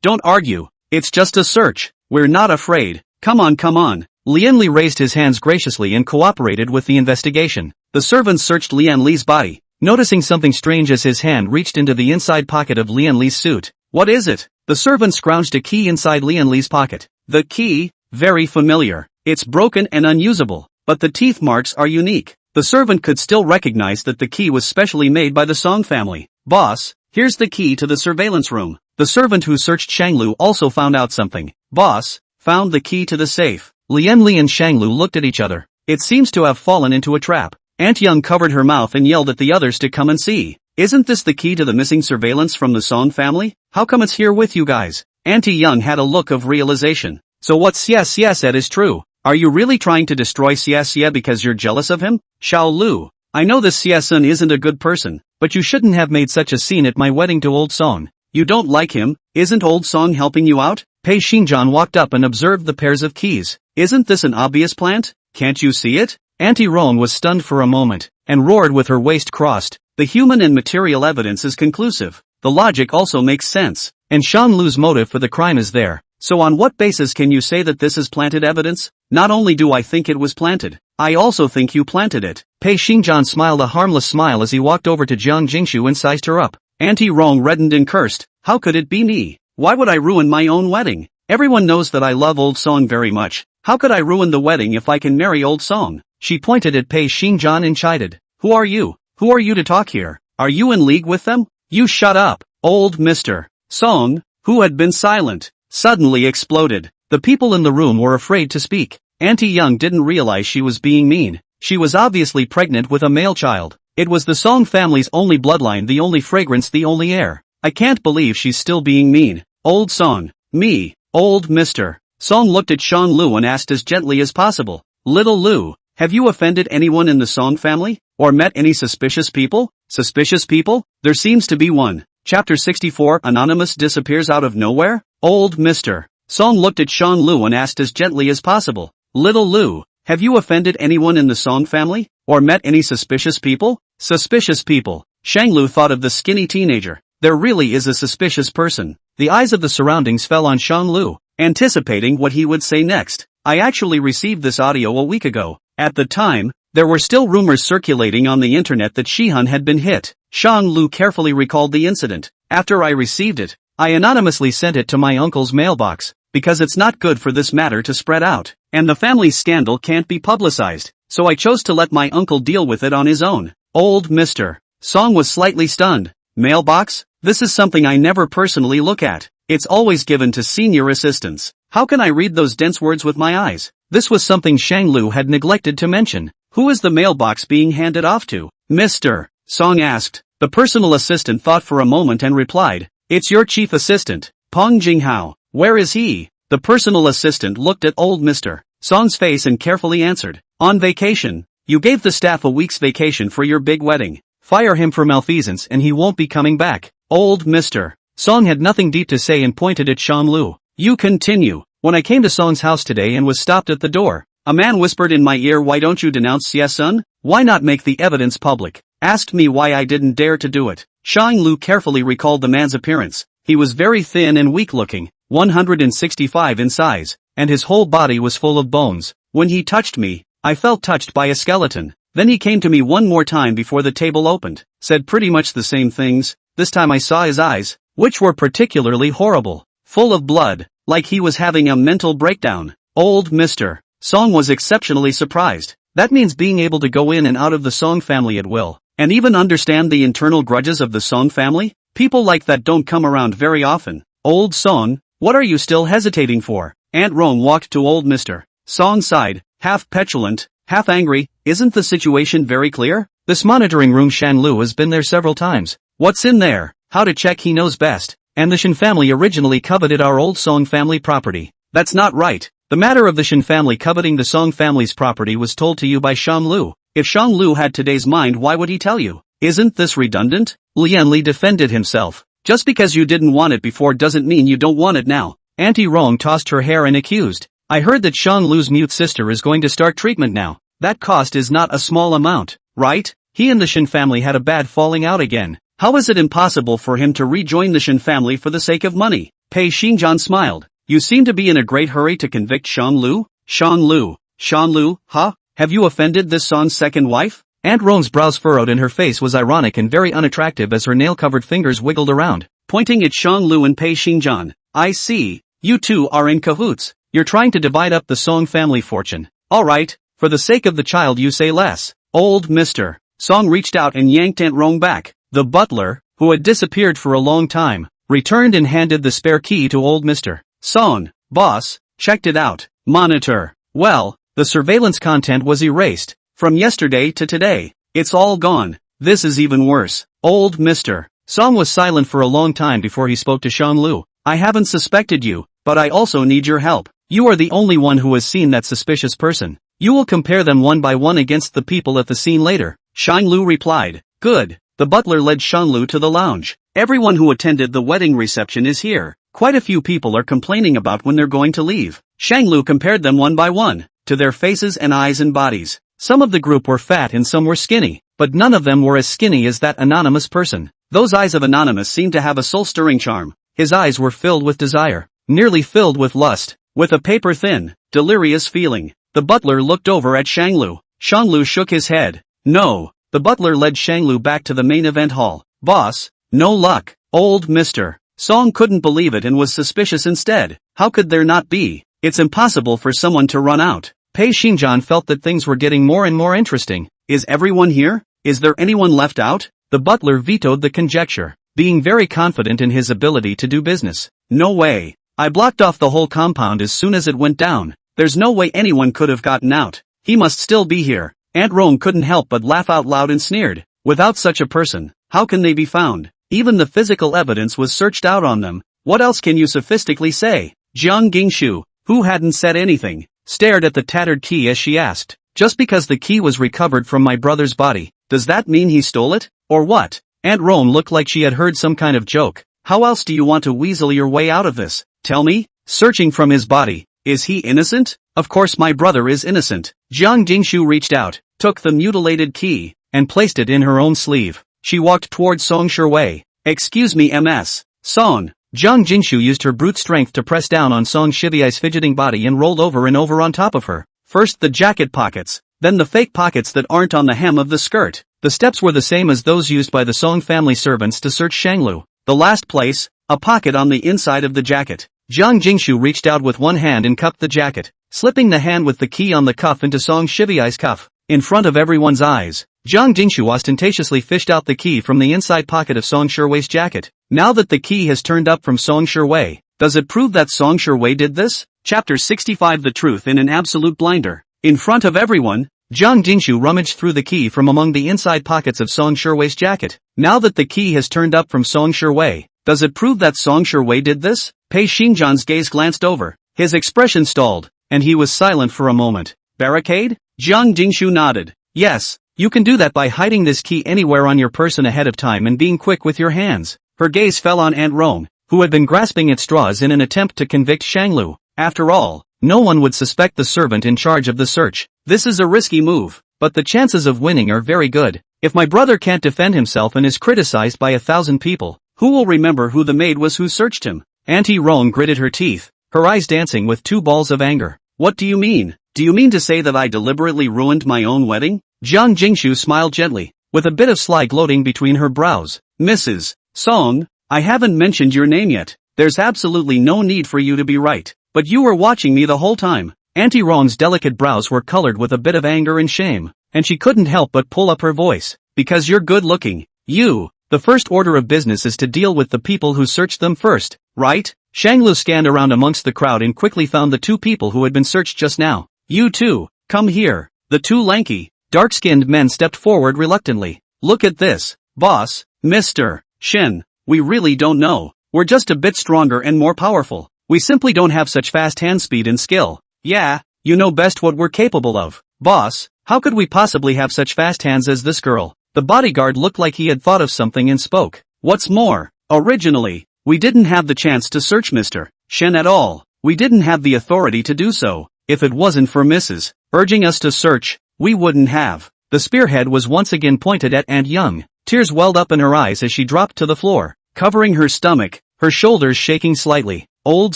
Don't argue. It's just a search. We're not afraid. Come on. Lian Li raised his hands graciously and cooperated with the investigation. The servants searched Lian Li's body, noticing something strange as his hand reached into the inside pocket of Lian Li's suit. What is it? The servant scrounged a key inside Lian Li's pocket. The key? Very familiar. It's broken and unusable, but the teeth marks are unique. The servant could still recognize that the key was specially made by the Song family. Boss, here's the key to the surveillance room. The servant who searched Shanglu also found out something. Boss, found the key to the safe. Lian Li and Shanglu looked at each other. It seems to have fallen into a trap. Aunt Young covered her mouth and yelled at the others to come and see. Isn't this the key to the missing surveillance from the Song family? How come it's here with you guys? Auntie Young had a look of realization. So what Xia said is true. Are you really trying to destroy Xia because you're jealous of him? Xiao Lu, I know this Xia Sun isn't a good person, but you shouldn't have made such a scene at my wedding to Old Song. You don't like him? Isn't Old Song helping you out? Pei Xingjian walked up and observed the pairs of keys. Isn't this an obvious plant? Can't you see it? Auntie Rong was stunned for a moment, and roared with her waist crossed. The human and material evidence is conclusive. The logic also makes sense. And Shang Lu's motive for the crime is there. So on what basis can you say that this is planted evidence? Not only do I think it was planted, I also think you planted it. Pei Xingjian smiled a harmless smile as he walked over to Jiang Jingshu and sized her up. Auntie Rong reddened and cursed. How could it be me? Why would I ruin my own wedding? Everyone knows that I love Old Song very much. How could I ruin the wedding if I can marry Old Song? She pointed at Pei Xingjian and chided. Who are you? Who are you to talk here? Are you in league with them? You shut up. Old Mr. Song, who had been silent, suddenly exploded. The people in the room were afraid to speak. Auntie Young didn't realize she was being mean. She was obviously pregnant with a male child. It was the Song family's only bloodline, the only fragrance, the only heir. I can't believe she's still being mean. Old Song. Me. Old Mr. Song looked at Shang Lu and asked as gently as possible. Little Lu, have you offended anyone in the Song family? Or met any suspicious people? Suspicious people? There seems to be one. Chapter 64. Anonymous disappears out of nowhere? Old Mr. Song looked at Shang Lu and asked as gently as possible. Little Lou, have you offended anyone in the Song family? Or met any suspicious people? Suspicious people. Shanglu thought of the skinny teenager. There really is a suspicious person. The eyes of the surroundings fell on Shanglu, anticipating what he would say next. I actually received this audio a week ago. At the time, there were still rumors circulating on the internet that Shihun had been hit. Shanglu carefully recalled the incident. After I received it, I anonymously sent it to my uncle's mailbox, because it's not good for this matter to spread out, and the family's scandal can't be publicized, so I chose to let my uncle deal with it on his own. Old Mr. Song was slightly stunned. Mailbox? This is something I never personally look at. It's always given to senior assistants. How can I read those dense words with my eyes? This was something Shanglu had neglected to mention. Who is the mailbox being handed off to? Mr. Song asked. The personal assistant thought for a moment and replied, "It's your chief assistant, Peng Jinghao. Where is he?" The personal assistant looked at old Mr. Song's face and carefully answered, "On vacation. You gave the staff a week's vacation for your big wedding. Fire him for malfeasance and he won't be coming back." Old Mr. Song had nothing deep to say and pointed at Shanglu. "You continue. When I came to Song's house today and was stopped at the door, a man whispered in my ear, 'Why don't you denounce Xie-sun? Why not make the evidence public?' Asked me why I didn't dare to do it." Shanglu carefully recalled the man's appearance. He was very thin and weak-looking, 165 in size, and his whole body was full of bones. When he touched me, I felt touched by a skeleton. Then he came to me one more time before the table opened, said pretty much the same things. This time I saw his eyes, which were particularly horrible, full of blood, like he was having a mental breakdown. Old Mr. Song was exceptionally surprised. That means being able to go in and out of the Song family at will, and even understand the internal grudges of the Song family? People like that don't come around very often. "Old Song, what are you still hesitating for?" Aunt Rome walked to old Mr. Song's side, half petulant, half angry. "Isn't the situation very clear? This monitoring room, Shanglu has been there several times. What's in there? How to check he knows best. And the Shin family originally coveted our old Song family property." "That's not right. The matter of the Shin family coveting the Song family's property was told to you by Shanglu. If Shanglu had today's mind, why would he tell you? Isn't this redundant?" Lianli defended himself. "Just because you didn't want it before doesn't mean you don't want it now." Auntie Rong tossed her hair and accused, "I heard that Shanglu's mute sister is going to start treatment now. That cost is not a small amount, right? He and the Shin family had a bad falling out again. How is it impossible for him to rejoin the Shin family for the sake of money?" Pei Xinjian smiled. "You seem to be in a great hurry to convict Shanglu." Shanglu, huh? Have you offended this Song's second wife?" Aunt Rong's brows furrowed and her face was ironic and very unattractive as her nail-covered fingers wiggled around, pointing at Shanglu and Pei Xinjian. "I see. You two are in cahoots. You're trying to divide up the Song family fortune. Alright, for the sake of the child you say less." Old Mr. Song reached out and yanked Aunt Rong back. The butler, who had disappeared for a long time, returned and handed the spare key to old Mr. Song. "Boss, checked it out. Monitor. Well, the surveillance content was erased. From yesterday to today. It's all gone. This is even worse." Old Mr. Song was silent for a long time before he spoke to Shanglu. "I haven't suspected you, but I also need your help. You are the only one who has seen that suspicious person. You will compare them one by one against the people at the scene later." Shanglu replied. "Good." The butler led Shanglu to the lounge. "Everyone who attended the wedding reception is here. Quite a few people are complaining about when they're going to leave." Shanglu compared them one by one, to their faces and eyes and bodies. Some of the group were fat and some were skinny, but none of them were as skinny as that anonymous person. Those eyes of Anonymous seemed to have a soul-stirring charm. His eyes were filled with desire, nearly filled with lust, with a paper-thin, delirious feeling. The butler looked over at Shanglu. Shanglu shook his head. "No." The butler led Shanglu back to the main event hall. "Boss, no luck." Old Mr. Song couldn't believe it and was suspicious instead. How could there not be? It's impossible for someone to run out. Pei Xinjian felt that things were getting more and more interesting. "Is everyone here? Is there anyone left out?" The butler vetoed the conjecture, being very confident in his ability to do business. "No way. I blocked off the whole compound as soon as it went down. There's no way anyone could have gotten out. He must still be here." Aunt Rome couldn't help but laugh out loud and sneered. "Without such a person, how can they be found? Even the physical evidence was searched out on them. What else can you sophistically say?" Jiang Gingshu, who hadn't said anything, stared at the tattered key as she asked, "Just because the key was recovered from my brother's body, does that mean he stole it? Or what?" Aunt Rome looked like she had heard some kind of joke. "How else do you want to weasel your way out of this? Tell me?" Searching from his body, Is he innocent? Of course my brother is innocent. Jiang Jingshu reached out, took the mutilated key, and placed it in her own sleeve. She walked towards Song Shiwei. Excuse me ms. Song. Jiang Jingshu used her brute strength to press down on Song Shiwei's fidgeting body and rolled over and over on top of her. First the jacket pockets, then the fake pockets that aren't on the hem of the skirt. The steps were the same as those used by the Song family servants to search Shanglu. The last place, a pocket on the inside of the jacket. Jiang Jingshu reached out with one hand and cupped the jacket, slipping the hand with the key on the cuff into Song Shiwei's cuff. In front of everyone's eyes, Jiang Jingshu ostentatiously fished out the key from the inside pocket of Song Shiwei's jacket. Now that the key has turned up from Song Shiwei, does it prove that Song Shiwei did this? Chapter 65 The Truth in an Absolute Blinder. In front of everyone, Jiang Jingshu rummaged through the key from among the inside pockets of Song Shiwei's jacket. Now that the key has turned up from Song Shiwei, does it prove that Song Shiwei did this? Pei Xingjian's gaze glanced over. His expression stalled, and he was silent for a moment. Barricade? Jiang Jingshu nodded. Yes, you can do that by hiding this key anywhere on your person ahead of time and being quick with your hands. Her gaze fell on Aunt Rong, who had been grasping at straws in an attempt to convict Shanglu. After all, no one would suspect the servant in charge of the search. This is a risky move, but the chances of winning are very good. If my brother can't defend himself and is criticized by 1,000 people, who will remember who the maid was who searched him? Auntie Rong gritted her teeth, her eyes dancing with 2 balls of anger. What do you mean? Do you mean to say that I deliberately ruined my own wedding? Jiang Jingshu smiled gently, with a bit of sly gloating between her brows. Mrs. Song, I haven't mentioned your name yet. There's absolutely no need for you to be right. But you were watching me the whole time. Auntie Rong's delicate brows were colored with a bit of anger and shame, and she couldn't help but pull up her voice. Because you're good looking. The first order of business is to deal with the people who searched them first, right? Shanglu scanned around amongst the crowd and quickly found the 2 people who had been searched just now. You two, come here. The 2 lanky, dark-skinned men stepped forward reluctantly. Look at this, boss, Mr. Shen. We really don't know. We're just a bit stronger and more powerful. We simply don't have such fast hand speed and skill. Yeah, you know best what we're capable of. Boss, how could we possibly have such fast hands as this girl? The bodyguard looked like he had thought of something and spoke. What's more, originally, we didn't have the chance to search Mr. Shen at all. We didn't have the authority to do so. If it wasn't for Mrs. urging us to search, we wouldn't have. The spearhead was once again pointed at Aunt Young. Tears welled up in her eyes as she dropped to the floor, covering her stomach, her shoulders shaking slightly. Old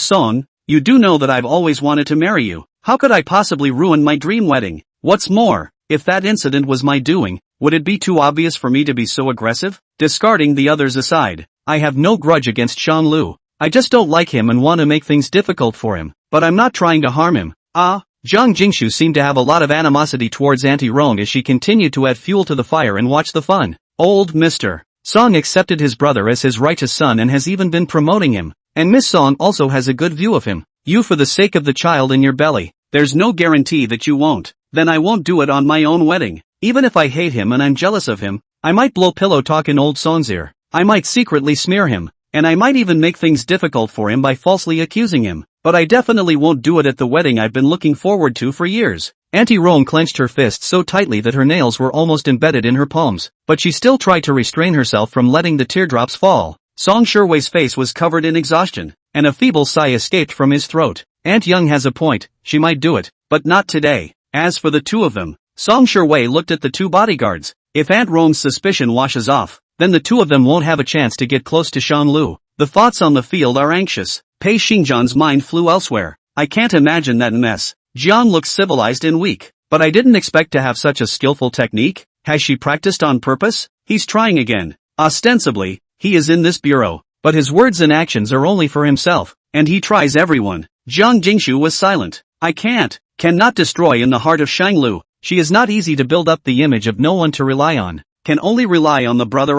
Song, you do know that I've always wanted to marry you. How could I possibly ruin my dream wedding? What's more, if that incident was my doing, would it be too obvious for me to be so aggressive? Discarding the others aside, I have no grudge against Shanglu. I just don't like him and want to make things difficult for him, but I'm not trying to harm him. Jiang Jingshu seemed to have a lot of animosity towards Auntie Rong as she continued to add fuel to the fire and watch the fun. Old Mr. Song accepted his brother as his righteous son and has even been promoting him, and Miss Song also has a good view of him. You, for the sake of the child in your belly. There's no guarantee that you won't. Then I won't do it on my own wedding. Even if I hate him and I'm jealous of him, I might blow pillow talk in old Song's ear. I might secretly smear him, and I might even make things difficult for him by falsely accusing him. But I definitely won't do it at the wedding I've been looking forward to for years. Auntie Rong clenched her fists so tightly that her nails were almost embedded in her palms, but she still tried to restrain herself from letting the teardrops fall. Song Shiwei's face was covered in exhaustion, and a feeble sigh escaped from his throat. Aunt Young has a point, she might do it, but not today. As for the 2 of them, Song Shiwei looked at the 2 bodyguards. If Aunt Rong's suspicion washes off, then the 2 of them won't have a chance to get close to Shanglu. The thoughts on the field are anxious. Pei Xingjian's mind flew elsewhere. I can't imagine that mess. Jiang looks civilized and weak, but I didn't expect to have such a skillful technique. Has she practiced on purpose? He's trying again. Ostensibly, he is in this bureau, but his words and actions are only for himself, and he tries everyone. Jiang Jingshu was silent. I cannot destroy in the heart of Shanglu. She is not easy to build up the image of no one to rely on. Can only rely on the brother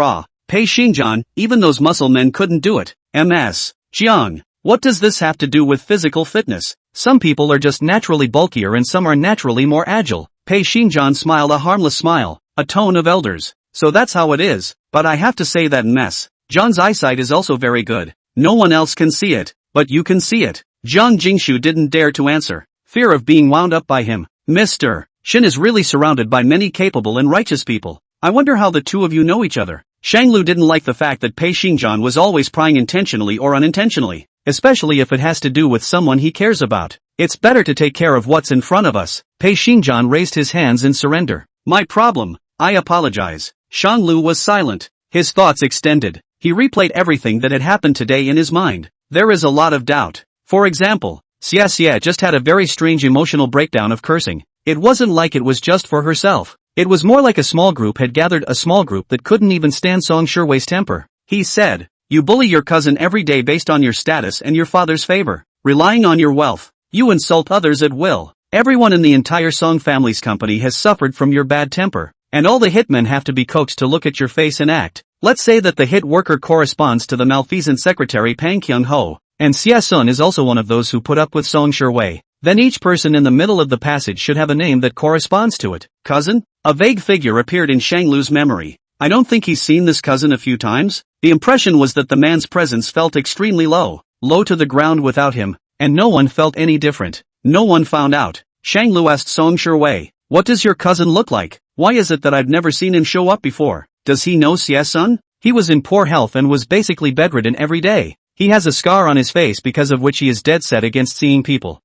Pei Xingjian, even those muscle men couldn't do it. Ms. Jiang, what does this have to do with physical fitness? Some people are just naturally bulkier and some are naturally more agile. Pei Xingjian smiled a harmless smile, a tone of elders. So that's how it is, but I have to say that Ms. John's eyesight is also very good. No one else can see it, but you can see it. Jiang Jingshu didn't dare to answer. Fear of being wound up by him. Mr. Shen is really surrounded by many capable and righteous people. I wonder how the 2 of you know each other. Shanglu didn't like the fact that Pei Xingjian was always prying intentionally or unintentionally. especially if it has to do with someone he cares about. It's better to take care of what's in front of us. Pei Xingjian raised his hands in surrender. My problem, I apologize. Shanglu was silent. His thoughts extended. He replayed everything that had happened today in his mind. There is a lot of doubt. For example, Xia just had a very strange emotional breakdown of cursing. It wasn't like it was just for herself. It was more like a small group had gathered, a small group that couldn't even stand Song Shiwei's temper. He said, "You bully your cousin every day based on your status and your father's favor, relying on your wealth. You insult others at will. Everyone in the entire Song family's company has suffered from your bad temper, and all the hitmen have to be coaxed to look at your face and act. Let's say that the hit worker corresponds to the malfeasant secretary Pang Kyung-ho, and Xia Sun is also one of those who put up with Song Shiwei. Then each person in the middle of the passage should have a name that corresponds to it." Cousin? A vague figure appeared in Shanglu's memory. I don't think he's seen this cousin a few times. The impression was that the man's presence felt extremely low to the ground without him, and no one felt any different. No one found out. Shanglu asked Song Shiwei, "What does your cousin look like? Why is it that I've never seen him show up before? Does he know Xia Sun?" He was in poor health and was basically bedridden every day. He has a scar on his face because of which he is dead set against seeing people.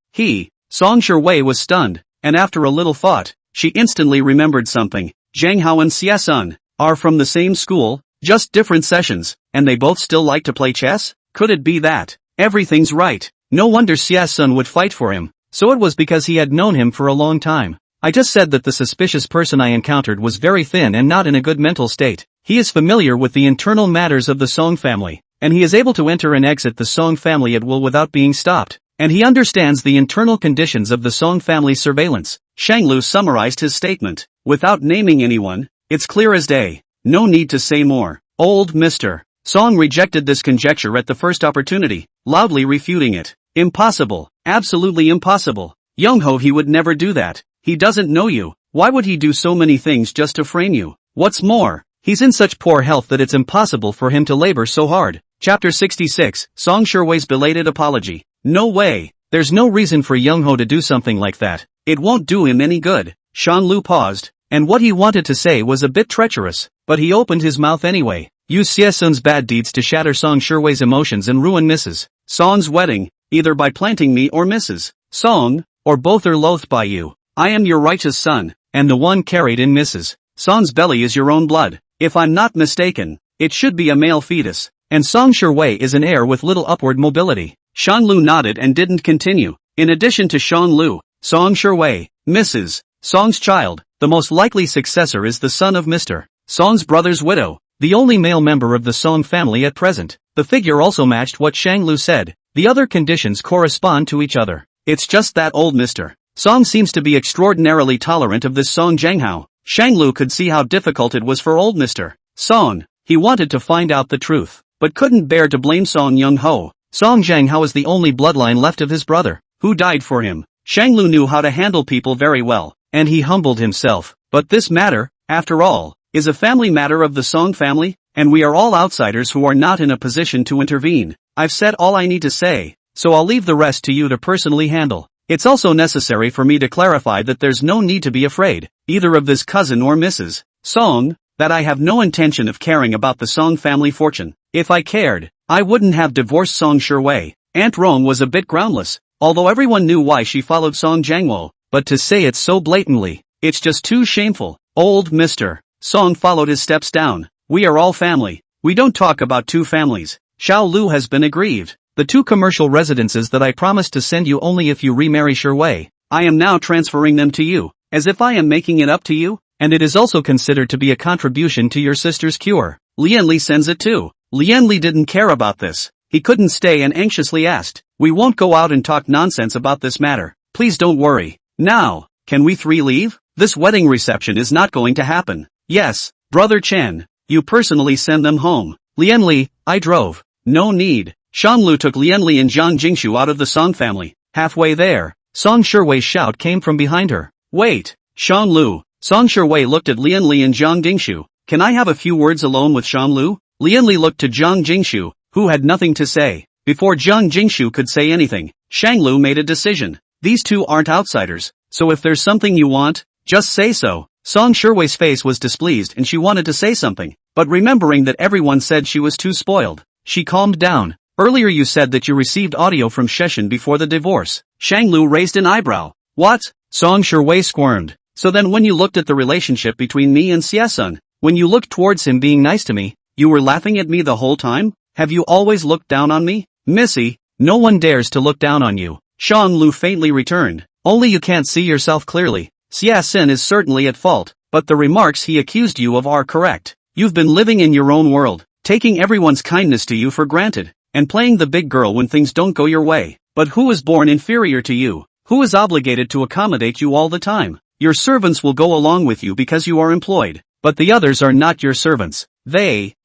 Song Shiwei was stunned, and after a little thought, she instantly remembered something. Zhang Hao and Xia Sun are from the same school, just different sessions, and they both still like to play chess? Could it be that? Everything's right. No wonder Xia Sun would fight for him. So it was because he had known him for a long time. I just said that the suspicious person I encountered was very thin and not in a good mental state. He is familiar with the internal matters of the Song family, and he is able to enter and exit the Song family at will without being stopped. And he understands the internal conditions of the Song family's surveillance. Shanglu summarized his statement. Without naming anyone, it's clear as day. No need to say more. Old Mr. Song rejected this conjecture at the first opportunity, loudly refuting it. Impossible. Absolutely impossible. Young-ho, he would never do that. He doesn't know you. Why would he do so many things just to frame you? What's more, he's in such poor health that it's impossible for him to labor so hard. Chapter 66, Song Shiwei's belated apology. No way. There's no reason for Young-ho to do something like that. It won't do him any good. Shanglu paused, and what he wanted to say was a bit treacherous, but he opened his mouth anyway. Use Xie Sun's bad deeds to shatter Song Shiwei's emotions and ruin Mrs. Song's wedding, either by planting me or Mrs. Song, or both are loathed by you. I am your righteous son, and the one carried in Mrs. Song's belly is your own blood. If I'm not mistaken, it should be a male fetus, and Song Shiwei is an heir with little upward mobility. Shanglu nodded and didn't continue. In addition to Shanglu, Song Shiwei, Mrs. Song's child, the most likely successor is the son of Mr. Song's brother's widow, the only male member of the Song family at present. The figure also matched what Shanglu said. The other conditions correspond to each other. It's just that old Mr. Song seems to be extraordinarily tolerant of this Song Zhanghao. Shanglu could see how difficult it was for old Mr. Song. He wanted to find out the truth, but couldn't bear to blame Song Young-ho. Song Zhanghao is the only bloodline left of his brother, who died for him. Shanglu knew how to handle people very well, and he humbled himself. But this matter, after all, is a family matter of the Song family, and we are all outsiders who are not in a position to intervene. I've said all I need to say, so I'll leave the rest to you to personally handle. It's also necessary for me to clarify that there's no need to be afraid, either of this cousin or Mrs. Song, that I have no intention of caring about the Song family fortune. If I cared, I wouldn't have divorced Song Shiwei. Aunt Rong was a bit groundless, although everyone knew why she followed Song Zhangwo, but to say it so blatantly, it's just too shameful. Old Mr. Song followed his steps down. We are all family. We don't talk about two families. Xiao Lu has been aggrieved. The two commercial residences that I promised to send you only if you remarry Shiwei, I am now transferring them to you, as if I am making it up to you, and it is also considered to be a contribution to your sister's cure. Lianli sends it too. Lianli didn't care about this. He couldn't stay and anxiously asked, "We won't go out and talk nonsense about this matter. Please don't worry. Now, can we three leave? This wedding reception is not going to happen." "Yes, Brother Chen. You personally send them home." "Lianli, I drove." "No need." Shanglu took Lianli and Zhang Jingshu out of the Song family. Halfway there, Song Shiwei's shout came from behind her. "Wait, Shanglu." Song Shiwei looked at Lianli and Zhang Jingshu. "Can I have a few words alone with Shanglu?" Lianli looked to Zhang Jingshu, who had nothing to say. Before Zhang Jingshu could say anything, Shanglu made a decision. These two aren't outsiders, so if there's something you want, just say so. Song Shiwei's face was displeased and she wanted to say something, but remembering that everyone said she was too spoiled, she calmed down. Earlier you said that you received audio from Sheshan before the divorce. Shang Lu raised an eyebrow. What? Song Shiwei squirmed. So then when you looked at the relationship between me and Xie, when you looked towards him being nice to me, you were laughing at me the whole time? Have you always looked down on me? Missy, no one dares to look down on you. Shang Lu faintly returned. Only you can't see yourself clearly. Xie is certainly at fault, but the remarks he accused you of are correct. You've been living in your own world, taking everyone's kindness to you for granted, and playing the big girl when things don't go your way. But who is born inferior to you? Who is obligated to accommodate you all the time? Your servants will go along with you because you are employed, but the others are not your servants.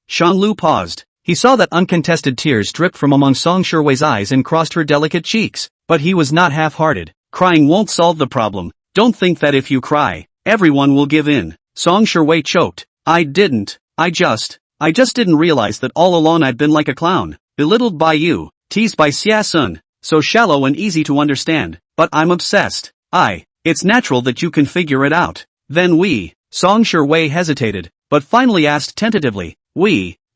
Shang Lu paused. He saw that uncontested tears dripped from among Song Shiwei's eyes and crossed her delicate cheeks, but he was not half-hearted. Crying won't solve the problem. Don't think that if you cry, everyone will give in. Song Shiwei choked. I just didn't realize that all along I'd been like a clown, belittled by you, teased by Xie, so shallow and easy to understand, but I'm obsessed. It's natural that you can figure it out. Then Song Shiwei hesitated, but finally asked tentatively,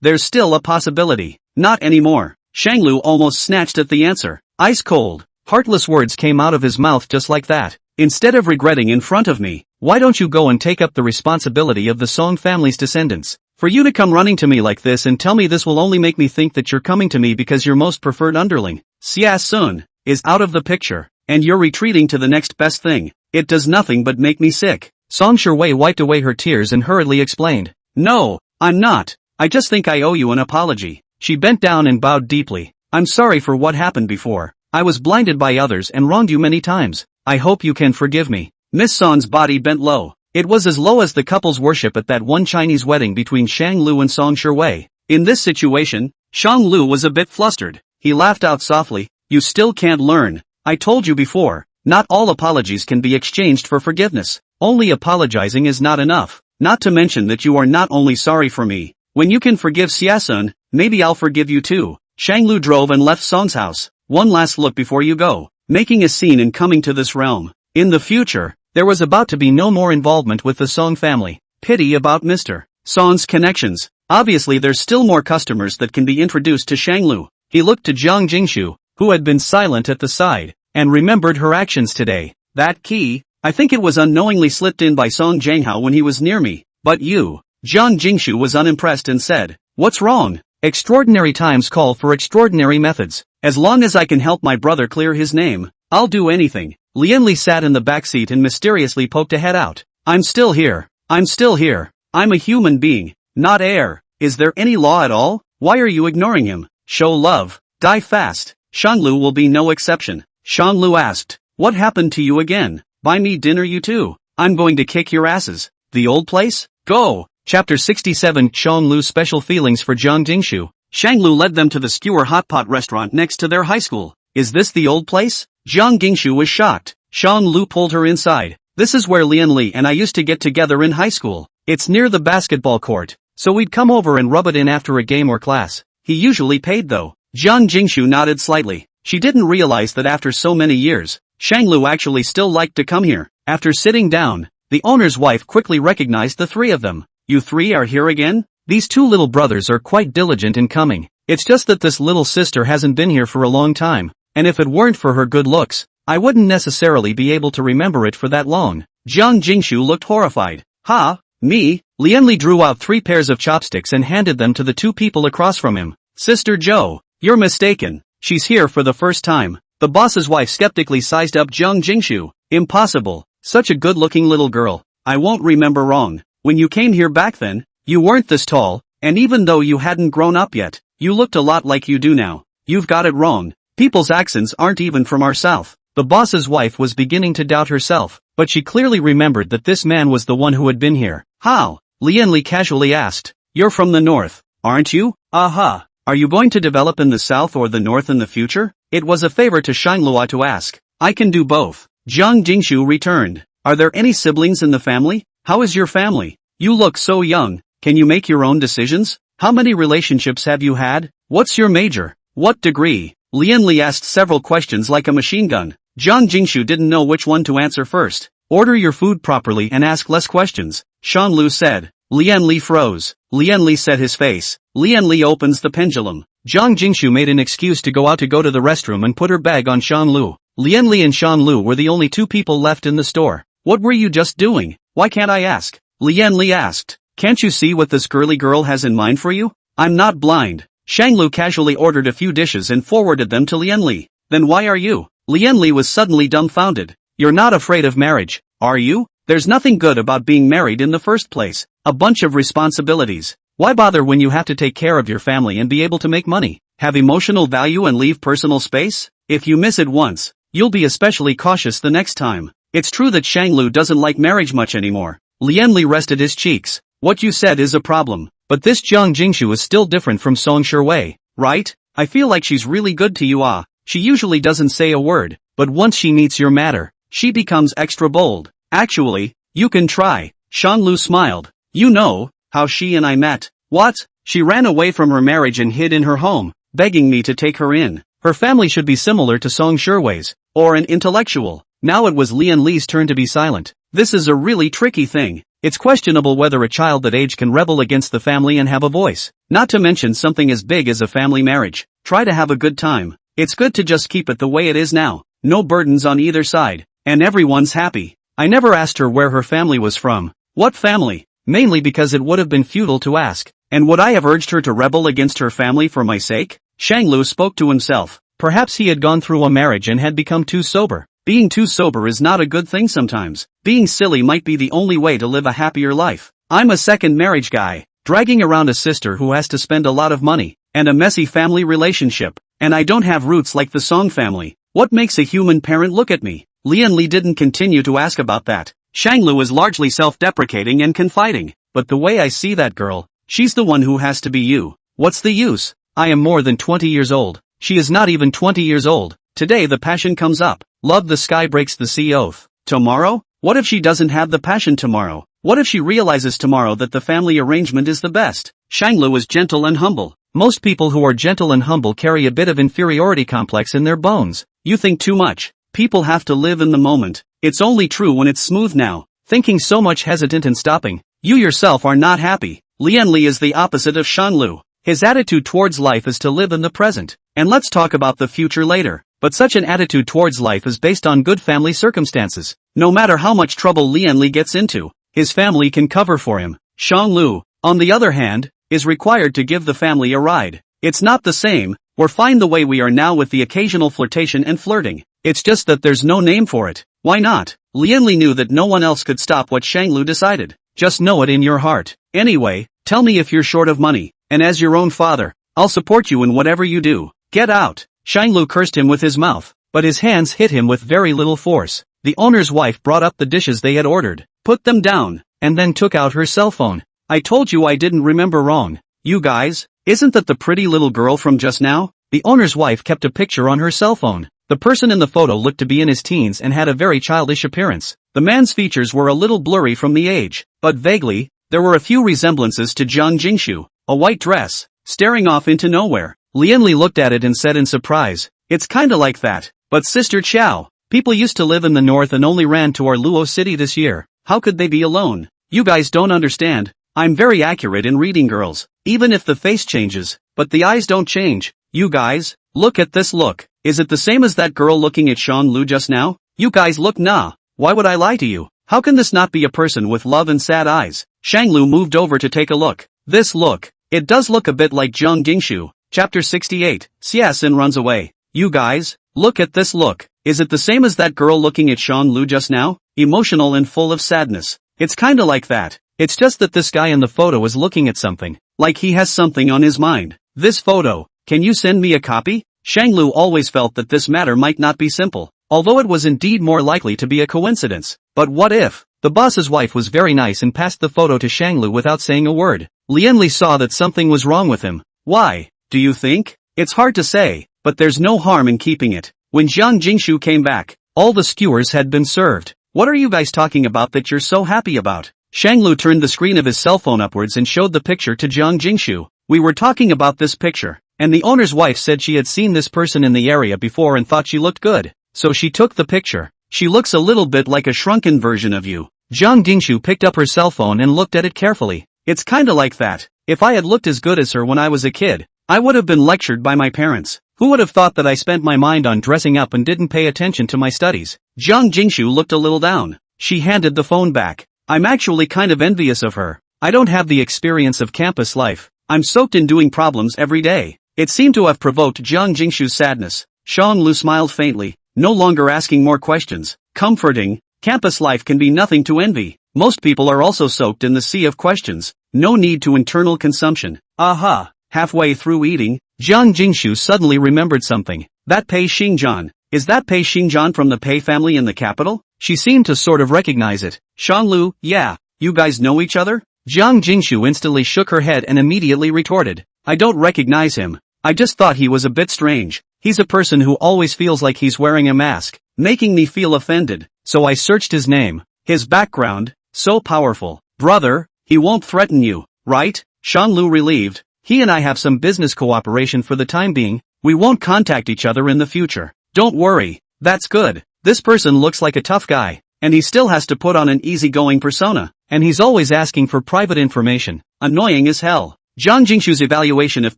there's still a possibility. Not anymore. Shang Lu almost snatched at the answer. Ice cold, heartless words came out of his mouth just like that. Instead of regretting in front of me, why don't you go and take up the responsibility of the Song family's descendants? For you to come running to me like this and tell me this will only make me think that you're coming to me because your most preferred underling, Xie, is out of the picture, and you're retreating to the next best thing. It does nothing but make me sick. Song Shiwei wiped away her tears and hurriedly explained. No, I'm not. I just think I owe you an apology. She bent down and bowed deeply. I'm sorry for what happened before. I was blinded by others and wronged you many times. I hope you can forgive me. Miss Son's body bent low. It was as low as the couple's worship at that one Chinese wedding between Shang Lu and Song Shiwei. In this situation, Shang Lu was a bit flustered. He laughed out softly. You still can't learn. I told you before, not all apologies can be exchanged for forgiveness. Only apologizing is not enough. Not to mention that you are not only sorry for me. When you can forgive Xie, maybe I'll forgive you too. Shang Lu drove and left Song's house. One last look before you go. Making a scene and coming to this realm. In the future, there was about to be no more involvement with the Song family. Pity about Mr. Song's connections. Obviously there's still more customers that can be introduced to Shang Lu. He looked to Jiang Jingshu, who had been silent at the side, and remembered her actions today. That key, I think it was unknowingly slipped in by Song Jianghao when he was near me. But you. Jiang Jingshu was unimpressed and said, what's wrong? Extraordinary times call for extraordinary methods. As long as I can help my brother clear his name, I'll do anything. Lianli sat in the back seat and mysteriously poked a head out. I'm still here. I'm a human being, not air. Is there any law at all? Why are you ignoring him? Show love. Die fast. Shanglu will be no exception. Shanglu asked, what happened to you again? Buy me dinner you too. I'm going to kick your asses. The old place? Go. Chapter 67 Shanglu's special feelings for Jiang Jingshu. Shanglu led them to the skewer hotpot restaurant next to their high school. Is this the old place? Jiang Jingshu was shocked. Shanglu pulled her inside. This is where Lianli and I used to get together in high school. It's near the basketball court, so we'd come over and rub it in after a game or class. He usually paid though. Jiang Jingshu nodded slightly. She didn't realize that after so many years, Shanglu actually still liked to come here. After sitting down, the owner's wife quickly recognized the three of them. You three are here again? These two little brothers are quite diligent in coming. It's just that this little sister hasn't been here for a long time, and if it weren't for her good looks, I wouldn't necessarily be able to remember it for that long. Jiang Jingshu looked horrified. Ha, me? Lianli drew out 3 pairs of chopsticks and handed them to the 2 people across from him. Sister Zhou, you're mistaken. She's here for the first time. The boss's wife skeptically sized up Jiang Jingshu. Impossible. Such a good-looking little girl. I won't remember wrong. When you came here back then, you weren't this tall, and even though you hadn't grown up yet, you looked a lot like you do now. You've got it wrong. People's accents aren't even from our south. The boss's wife was beginning to doubt herself, but she clearly remembered that this man was the one who had been here. How? Lianli casually asked. You're from the north, aren't you? Aha. Are you going to develop in the south or the north in the future? It was a favor to Shanglua to ask. I can do both. Jiang Jingshu returned. Are there any siblings in the family? How is your family? You look so young. Can you make your own decisions? How many relationships have you had? What's your major? What degree? Lianli asked several questions like a machine gun. Jiang Jingshu didn't know which one to answer first. Order your food properly and ask less questions, Shanlu said. Lianli froze. Lianli set his face. Lianli opens the pendulum. Zhang Jingshu made an excuse to go to the restroom and put her bag on Shan Lu. Lian Li and Shan Lu were the only two people left in the store. What were you just doing? Why can't I ask? Lian Li asked. Can't you see what this girly girl has in mind for you? I'm not blind. Shang Lu casually ordered a few dishes and forwarded them to Lian Li. Then why are you? Lian Li was suddenly dumbfounded. You're not afraid of marriage, are you? There's nothing good about being married in the first place. A bunch of responsibilities. Why bother when you have to take care of your family and be able to make money, have emotional value and leave personal space? If you miss it once, you'll be especially cautious the next time. It's true that Shang Lu doesn't like marriage much anymore. Lian Li rested his cheeks. What you said is a problem, but this Zhang Jingshu is still different from Song Shiwei, right? I feel like she's really good to you. She usually doesn't say a word, but once she meets your matter, she becomes extra bold. Actually, you can try. Shang Lu smiled. You know how she and I met. What? She ran away from her marriage and hid in her home, begging me to take her in. Her family should be similar to Song Shiwei's, or an intellectual. Now it was Lian Li's turn to be silent. This is a really tricky thing. It's questionable whether a child that age can rebel against the family and have a voice. Not to mention something as big as a family marriage. Try to have a good time. It's good to just keep it the way it is now. No burdens on either side. And everyone's happy. I never asked her where her family was from. What family? Mainly because it would have been futile to ask. And would I have urged her to rebel against her family for my sake? Shang Lu spoke to himself. Perhaps he had gone through a marriage and had become too sober. Being too sober is not a good thing sometimes. Being silly might be the only way to live a happier life. I'm a second marriage guy, dragging around a sister who has to spend a lot of money, and a messy family relationship, and I don't have roots like the Song family. What makes a human parent look at me? Lian Li didn't continue to ask about that. Shang Lu is largely self-deprecating and confiding, but the way I see that girl, she's the one who has to be you. What's the use? I am more than 20 years old. She is not even 20 years old. Today the passion comes up. Love the sky breaks the sea oath. Tomorrow? What if she doesn't have the passion tomorrow? What if she realizes tomorrow that the family arrangement is the best? Shang Lu is gentle and humble. Most people who are gentle and humble carry a bit of inferiority complex in their bones. You think too much. People have to live in the moment. It's only true when it's smooth now. Thinking so much hesitant and stopping. You yourself are not happy. Lian Li is the opposite of Shang Lu. His attitude towards life is to live in the present. And let's talk about the future later. But such an attitude towards life is based on good family circumstances. No matter how much trouble Lian Li gets into, his family can cover for him. Shang Lu, on the other hand, is required to give the family a ride. It's not the same. We're fine the way we are now with the occasional flirtation and flirting. It's just that there's no name for it. Why not? Lian Li knew that no one else could stop what Shang Lu decided. Just know it in your heart. Anyway, tell me if you're short of money, and as your own father, I'll support you in whatever you do. Get out. Shang Lu cursed him with his mouth, but his hands hit him with very little force. The owner's wife brought up the dishes they had ordered, put them down, and then took out her cell phone. I told you I didn't remember wrong. You guys, isn't that the pretty little girl from just now? The owner's wife kept a picture on her cell phone. The person in the photo looked to be in his teens and had a very childish appearance. The man's features were a little blurry from the age, but vaguely, there were a few resemblances to Zhang Jingshu. A white dress, staring off into nowhere. Lian Li looked at it and said in surprise, it's kinda like that. But Sister Chow, people used to live in the north and only ran to our Luo city this year. How could they be alone? You guys don't understand. I'm very accurate in reading girls, even if the face changes, but the eyes don't change. You guys, look at this look. Is it the same as that girl looking at Shang Lu just now? You guys look nah. Why would I lie to you? How can this not be a person with love and sad eyes? Shang Lu moved over to take a look. This look, it does look a bit like Zhang Jingshu. Chapter 68, Xiaosin runs away. You guys, look at this look. Is it the same as that girl looking at Shang Lu just now? Emotional and full of sadness. It's kinda like that. It's just that this guy in the photo is looking at something. Like he has something on his mind. This photo, can you send me a copy? Shang Lu always felt that this matter might not be simple, although it was indeed more likely to be a coincidence. But what if? The boss's wife was very nice and passed the photo to Shang Lu without saying a word. Lian Li saw that something was wrong with him. Why? Do you think? It's hard to say, but there's no harm in keeping it. When Zhang Jingshu came back, all the skewers had been served. What are you guys talking about that you're so happy about? Shang Lu turned the screen of his cell phone upwards and showed the picture to Zhang Jingshu. We were talking about this picture, and the owner's wife said she had seen this person in the area before and thought she looked good. So she took the picture. She looks a little bit like a shrunken version of you. Zhang Jingshu picked up her cell phone and looked at it carefully. It's kinda like that. If I had looked as good as her when I was a kid, I would have been lectured by my parents. Who would have thought that I spent my mind on dressing up and didn't pay attention to my studies? Jiang Jingshu looked a little down. She handed the phone back. I'm actually kind of envious of her. I don't have the experience of campus life. I'm soaked in doing problems every day. It seemed to have provoked Jiang Jingshu's sadness. Shanglu smiled faintly, no longer asking more questions. Comforting. Campus life can be nothing to envy. Most people are also soaked in the sea of questions. No need to internal consumption. Aha! Halfway through eating, Jiang Jingshu suddenly remembered something. That Pei Xingjian. Is that Pei Xingjian from the Pei family in the capital? She seemed to sort of recognize it. Shanglu, yeah, you guys know each other? Jiang Jingshu instantly shook her head and immediately retorted. I don't recognize him. I just thought he was a bit strange. He's a person who always feels like he's wearing a mask, making me feel offended. So I searched his name. His background, so powerful. Brother, he won't threaten you, right? Shanglu relieved. He and I have some business cooperation for the time being. We won't contact each other in the future. Don't worry. That's good. This person looks like a tough guy, and he still has to put on an easygoing persona, and he's always asking for private information. Annoying as hell. Jiang Jingshu's evaluation of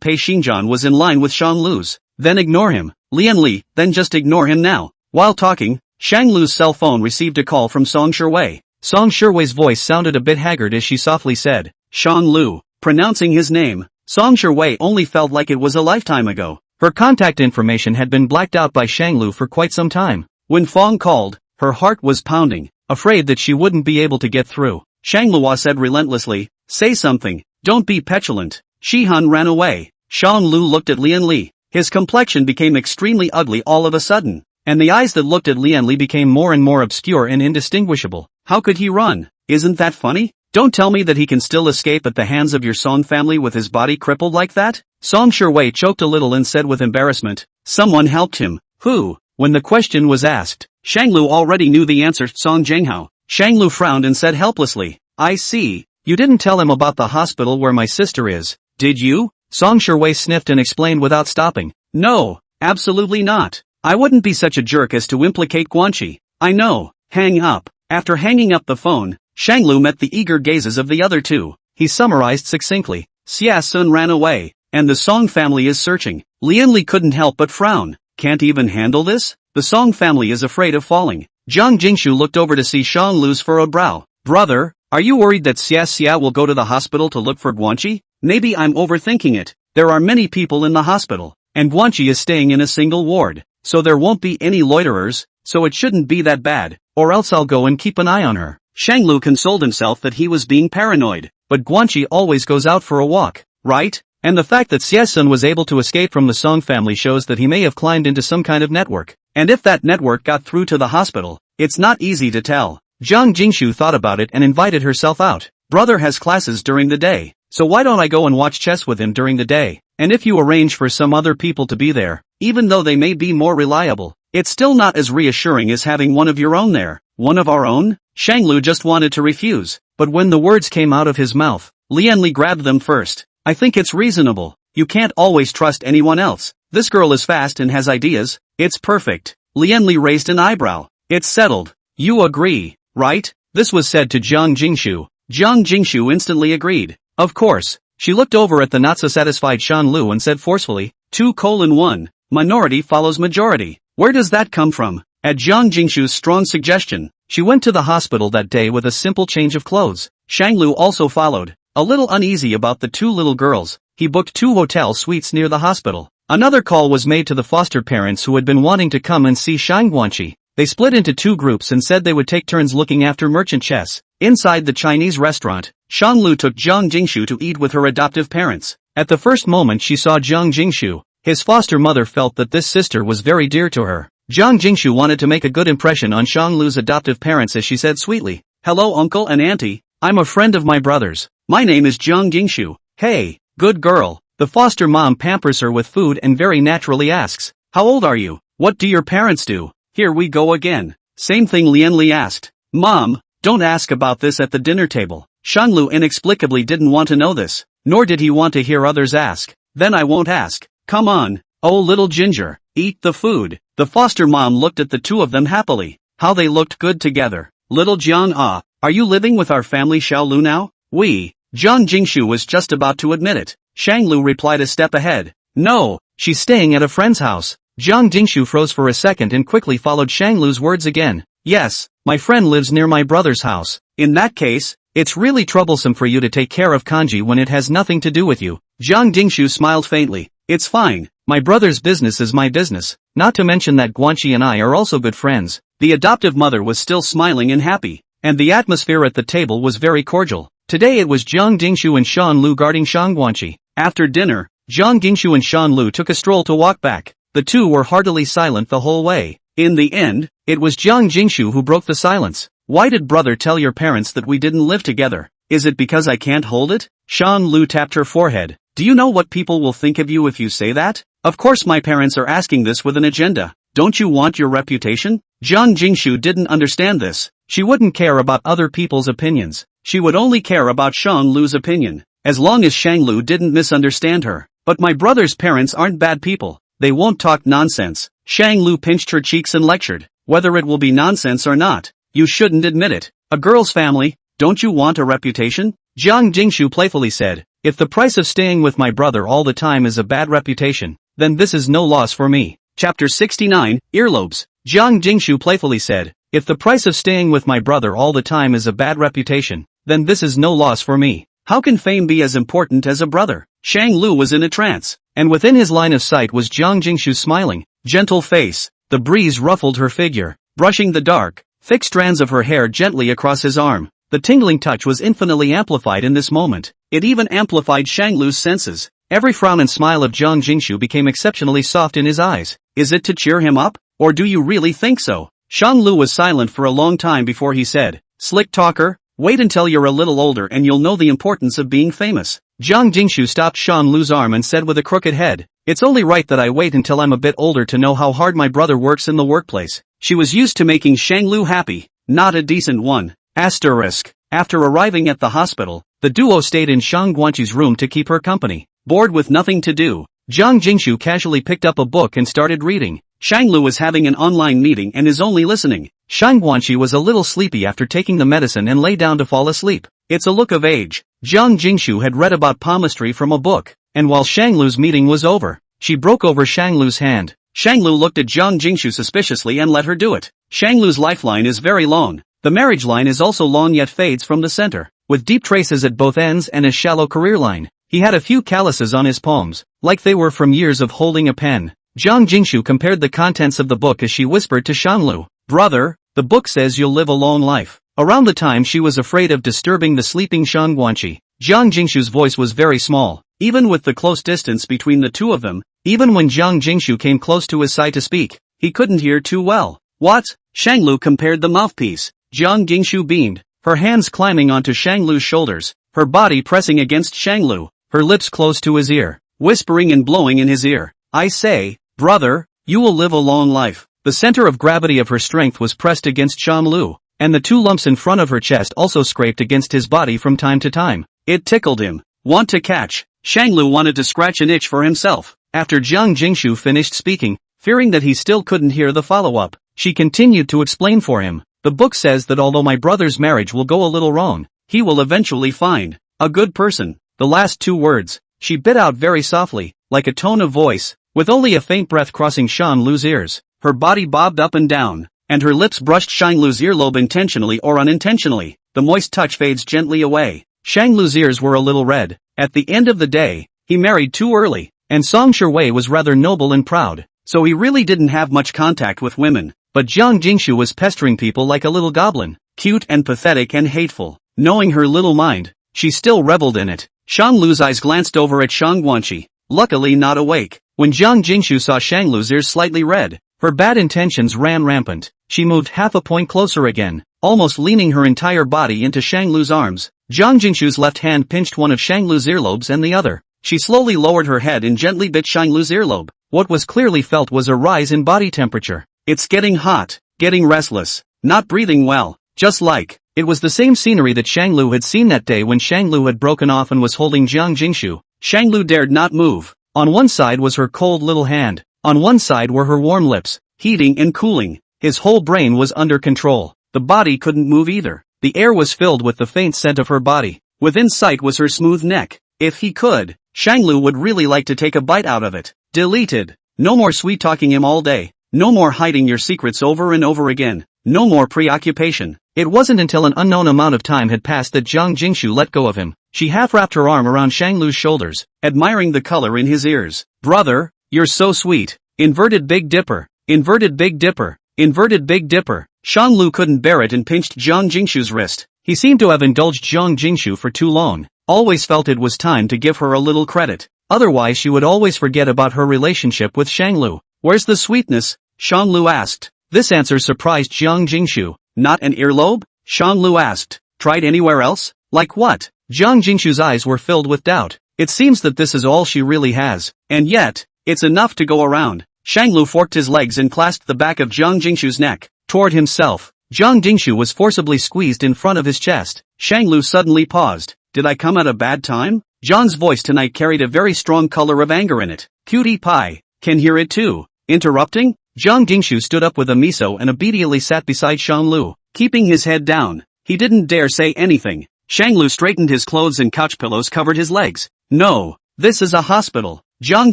Pei Xingjian was in line with Shanglu's. Then ignore him. Lian Li, then just ignore him now. While talking, Shanglu's cell phone received a call from Song Shiwei. Song Shiwei's voice sounded a bit haggard as she softly said, Shanglu. Pronouncing his name, Song Shiwei only felt like it was a lifetime ago. Her contact information had been blacked out by Shanglu for quite some time. When Fong called, her heart was pounding, afraid that she wouldn't be able to get through. Shanglua said relentlessly, say something, don't be petulant. Shihan ran away. Shanglu looked at Lian Li. His complexion became extremely ugly all of a sudden, and the eyes that looked at Lian Li became more and more obscure and indistinguishable. How could he run? Isn't that funny? Don't tell me that he can still escape at the hands of your Song family with his body crippled like that? Song Shiwei choked a little and said with embarrassment, someone helped him. Who? When the question was asked, Shanglu already knew the answer. Song Zhenghao. Shanglu frowned and said helplessly, I see. You didn't tell him about the hospital where my sister is, did you? Song Shiwei sniffed and explained without stopping. No, absolutely not. I wouldn't be such a jerk as to implicate Guanxi. I know. Hang up. After hanging up the phone, Shanglu met the eager gazes of the other two. He summarized succinctly. Xia Sun ran away, and the Song family is searching. Lian Li couldn't help but frown. Can't even handle this? The Song family is afraid of falling. Jiang Jingshu looked over to see Shanglu's furrowed brow. Brother, are you worried that Xia will go to the hospital to look for Guanxi? Maybe I'm overthinking it. There are many people in the hospital, and Guanxi is staying in a single ward, so there won't be any loiterers, so it shouldn't be that bad, or else I'll go and keep an eye on her. Shanglu consoled himself that he was being paranoid, but Guanxi always goes out for a walk, right? And the fact that Xie Sun was able to escape from the Song family shows that he may have climbed into some kind of network. And if that network got through to the hospital, it's not easy to tell. Jiang Jingshu thought about it and invited herself out. Brother has classes during the day, so why don't I go and watch chess with him during the day? And if you arrange for some other people to be there, even though they may be more reliable, it's still not as reassuring as having one of your own there. One of our own? Shanglu just wanted to refuse, but when the words came out of his mouth, Lian Li grabbed them first. I think it's reasonable. You can't always trust anyone else. This girl is fast and has ideas. It's perfect. Lian Li raised an eyebrow. It's settled. You agree, right? This was said to Jiang Jingshu. Jiang Jingshu instantly agreed. Of course. She looked over at the not-so-satisfied Shanglu and said forcefully, 2:1. Minority follows majority. Where does that come from? At Jiang Jingshu's strong suggestion, she went to the hospital that day with a simple change of clothes. Shanglu also followed. A little uneasy about the two little girls, he booked 2 hotel suites near the hospital. Another call was made to the foster parents who had been wanting to come and see Shang Guanxi. They split into 2 groups and said they would take turns looking after merchant chess. Inside the Chinese restaurant, Shanglu took Jiang Jingshu to eat with her adoptive parents. At the first moment she saw Jiang Jingshu, his foster mother felt that this sister was very dear to her. Jiang Jingshu wanted to make a good impression on Shanglu's adoptive parents as she said sweetly, hello uncle and auntie, I'm a friend of my brother's. My name is Jiang Jingshu. Hey, good girl. The foster mom pampers her with food and very naturally asks, how old are you? What do your parents do? Here we go again. Same thing Lian Li asked. Mom, don't ask about this at the dinner table. Shanglu inexplicably didn't want to know this, nor did he want to hear others ask. Then I won't ask. Come on. Oh little ginger, eat the food. The foster mom looked at the two of them happily. How they looked good together. Little Jiang are you living with our family Xiaolu now? Jiang Jingshu was just about to admit it. Shang Lu replied a step ahead. No, she's staying at a friend's house. Jiang Jingshu froze for a second and quickly followed Shang Lu's words again. Yes, my friend lives near my brother's house. In that case, it's really troublesome for you to take care of Kanji when it has nothing to do with you. Jiang Jingshu smiled faintly. It's fine, my brother's business is my business, not to mention that Guanxi and I are also good friends. The adoptive mother was still smiling and happy, and the atmosphere at the table was very cordial. Today it was Jiang Jingshu and Shan Lu guarding Shang Guanxi. After dinner, Jiang Jingshu and Shan Lu took a stroll to walk back. The two were heartily silent the whole way. In the end, it was Jiang Jingshu who broke the silence. Why did brother tell your parents that we didn't live together? Is it because I can't hold it? Shan Lu tapped her forehead. Do you know what people will think of you if you say that? Of course my parents are asking this with an agenda. Don't you want your reputation? Jiang Jingshu didn't understand this. She wouldn't care about other people's opinions. She would only care about Shan Lu's opinion, as long as Shang Lu didn't misunderstand her. But my brother's parents aren't bad people. They won't talk nonsense. Shang Lu pinched her cheeks and lectured. Whether it will be nonsense or not, you shouldn't admit it. A girl's family, don't you want a reputation? Jiang Jingshu playfully said. If the price of staying with my brother all the time is a bad reputation, then this is no loss for me. Chapter 69, Earlobes. Jiang Jingshu playfully said. If the price of staying with my brother all the time is a bad reputation, then this is no loss for me. How can fame be as important as a brother? Shang Lu was in a trance, and within his line of sight was Jiang Jingshu's smiling, gentle face. The breeze ruffled her figure, brushing the dark, thick strands of her hair gently across his arm. The tingling touch was infinitely amplified in this moment. It even amplified Shang Lu's senses. Every frown and smile of Jiang Jingshu became exceptionally soft in his eyes. Is it to cheer him up, or do you really think so? Shang Lu was silent for a long time before he said, Slick talker, wait until you're a little older and you'll know the importance of being famous. Jiang Jingshu stopped Shang Lu's arm and said with a crooked head, It's only right that I wait until I'm a bit older to know how hard my brother works in the workplace. She was used to making Shang Lu happy, not a decent one. Asterisk. After arriving at the hospital, the duo stayed in Shang Guanxi's room to keep her company. Bored with nothing to do, Jiang Jingshu casually picked up a book and started reading. Shang Lu was having an online meeting and is only listening. Shang Guanxi was a little sleepy after taking the medicine and lay down to fall asleep. It's a look of age. Jiang Jingshu had read about palmistry from a book, and while Shang Lu's meeting was over, she broke over Shang Lu's hand. Shang Lu looked at Jiang Jingshu suspiciously and let her do it. Shang Lu's lifeline is very long. The marriage line is also long yet fades from the center, with deep traces at both ends and a shallow career line. He had a few calluses on his palms, like they were from years of holding a pen. Jiang Jingshu compared the contents of the book as she whispered to Shang Lu, Brother, the book says you'll live a long life. Around the time she was afraid of disturbing the sleeping Shang Guanxi, Jiang Jingshu's voice was very small. Even with the close distance between the two of them, even when Jiang Jingshu came close to his side to speak, he couldn't hear too well. What? Shang Lu compared the mouthpiece. Jiang Jingshu beamed, her hands climbing onto Shang Lu's shoulders, her body pressing against Shang Lu, her lips close to his ear, whispering and blowing in his ear. I say, brother, you will live a long life. The center of gravity of her strength was pressed against Shang Lu, and the two lumps in front of her chest also scraped against his body from time to time. It tickled him. Want to catch? Shang Lu wanted to scratch an itch for himself. After Jiang Jingshu finished speaking, fearing that he still couldn't hear the follow-up, she continued to explain for him. The book says that although my brother's marriage will go a little wrong, he will eventually find a good person. The last two words, she bit out very softly, like a tone of voice, with only a faint breath crossing Shang Lu's ears. Her body bobbed up and down, and her lips brushed Shang Lu's earlobe intentionally or unintentionally. The moist touch fades gently away. Shang Lu's ears were a little red. At the end of the day, he married too early, and Song Shui was rather noble and proud, so he really didn't have much contact with women. But Jiang Jingshu was pestering people like a little goblin, cute and pathetic and hateful. Knowing her little mind, she still reveled in it. Shang Lu's eyes glanced over at Shang Guanxi, luckily not awake. When Jiang Jingshu saw Shang Lu's ears slightly red, her bad intentions ran rampant. She moved half a point closer again, almost leaning her entire body into Shang Lu's arms. Jiang Jingshu's left hand pinched one of Shang Lu's earlobes and the other. She slowly lowered her head and gently bit Shang Lu's earlobe. What was clearly felt was a rise in body temperature. It's getting hot, getting restless, not breathing well, just like. It was the same scenery that Shang Lu had seen that day when Shang Lu had broken off and was holding Jiang Jingshu. Shang Lu dared not move. On one side was her cold little hand. On one side were her warm lips, heating and cooling. His whole brain was under control. The body couldn't move either. The air was filled with the faint scent of her body. Within sight was her smooth neck. If he could, Shanglu would really like to take a bite out of it. Deleted. No more sweet-talking him all day. No more hiding your secrets over and over again. No more preoccupation. It wasn't until an unknown amount of time had passed that Jiang Jingshu let go of him. She half-wrapped her arm around Shanglu's shoulders, admiring the color in his ears. Brother, you're so sweet. Inverted Big Dipper. Inverted Big Dipper. Inverted Big Dipper. Shanglu couldn't bear it and pinched Jiang Jingshu's wrist. He seemed to have indulged Jiang Jingshu for too long. Always felt it was time to give her a little credit. Otherwise she would always forget about her relationship with Shanglu. Where's the sweetness? Shanglu asked. This answer surprised Jiang Jingshu. Not an earlobe? Shanglu asked. Tried anywhere else? Like what? Jiang Jingshu's eyes were filled with doubt. It seems that this is all she really has. And yet, it's enough to go around. Shanglu forked his legs and clasped the back of Jiang Jingshu's neck toward himself. Jiang Jingshu was forcibly squeezed in front of his chest. Shanglu suddenly paused. Did I come at a bad time? Jiang's voice tonight carried a very strong color of anger in it. Cutie pie. Can hear it too. Interrupting? Jiang Jingshu stood up with a miso and obediently sat beside Shanglu, keeping his head down. He didn't dare say anything. Shanglu straightened his clothes and couch pillows covered his legs. No, this is a hospital. Jiang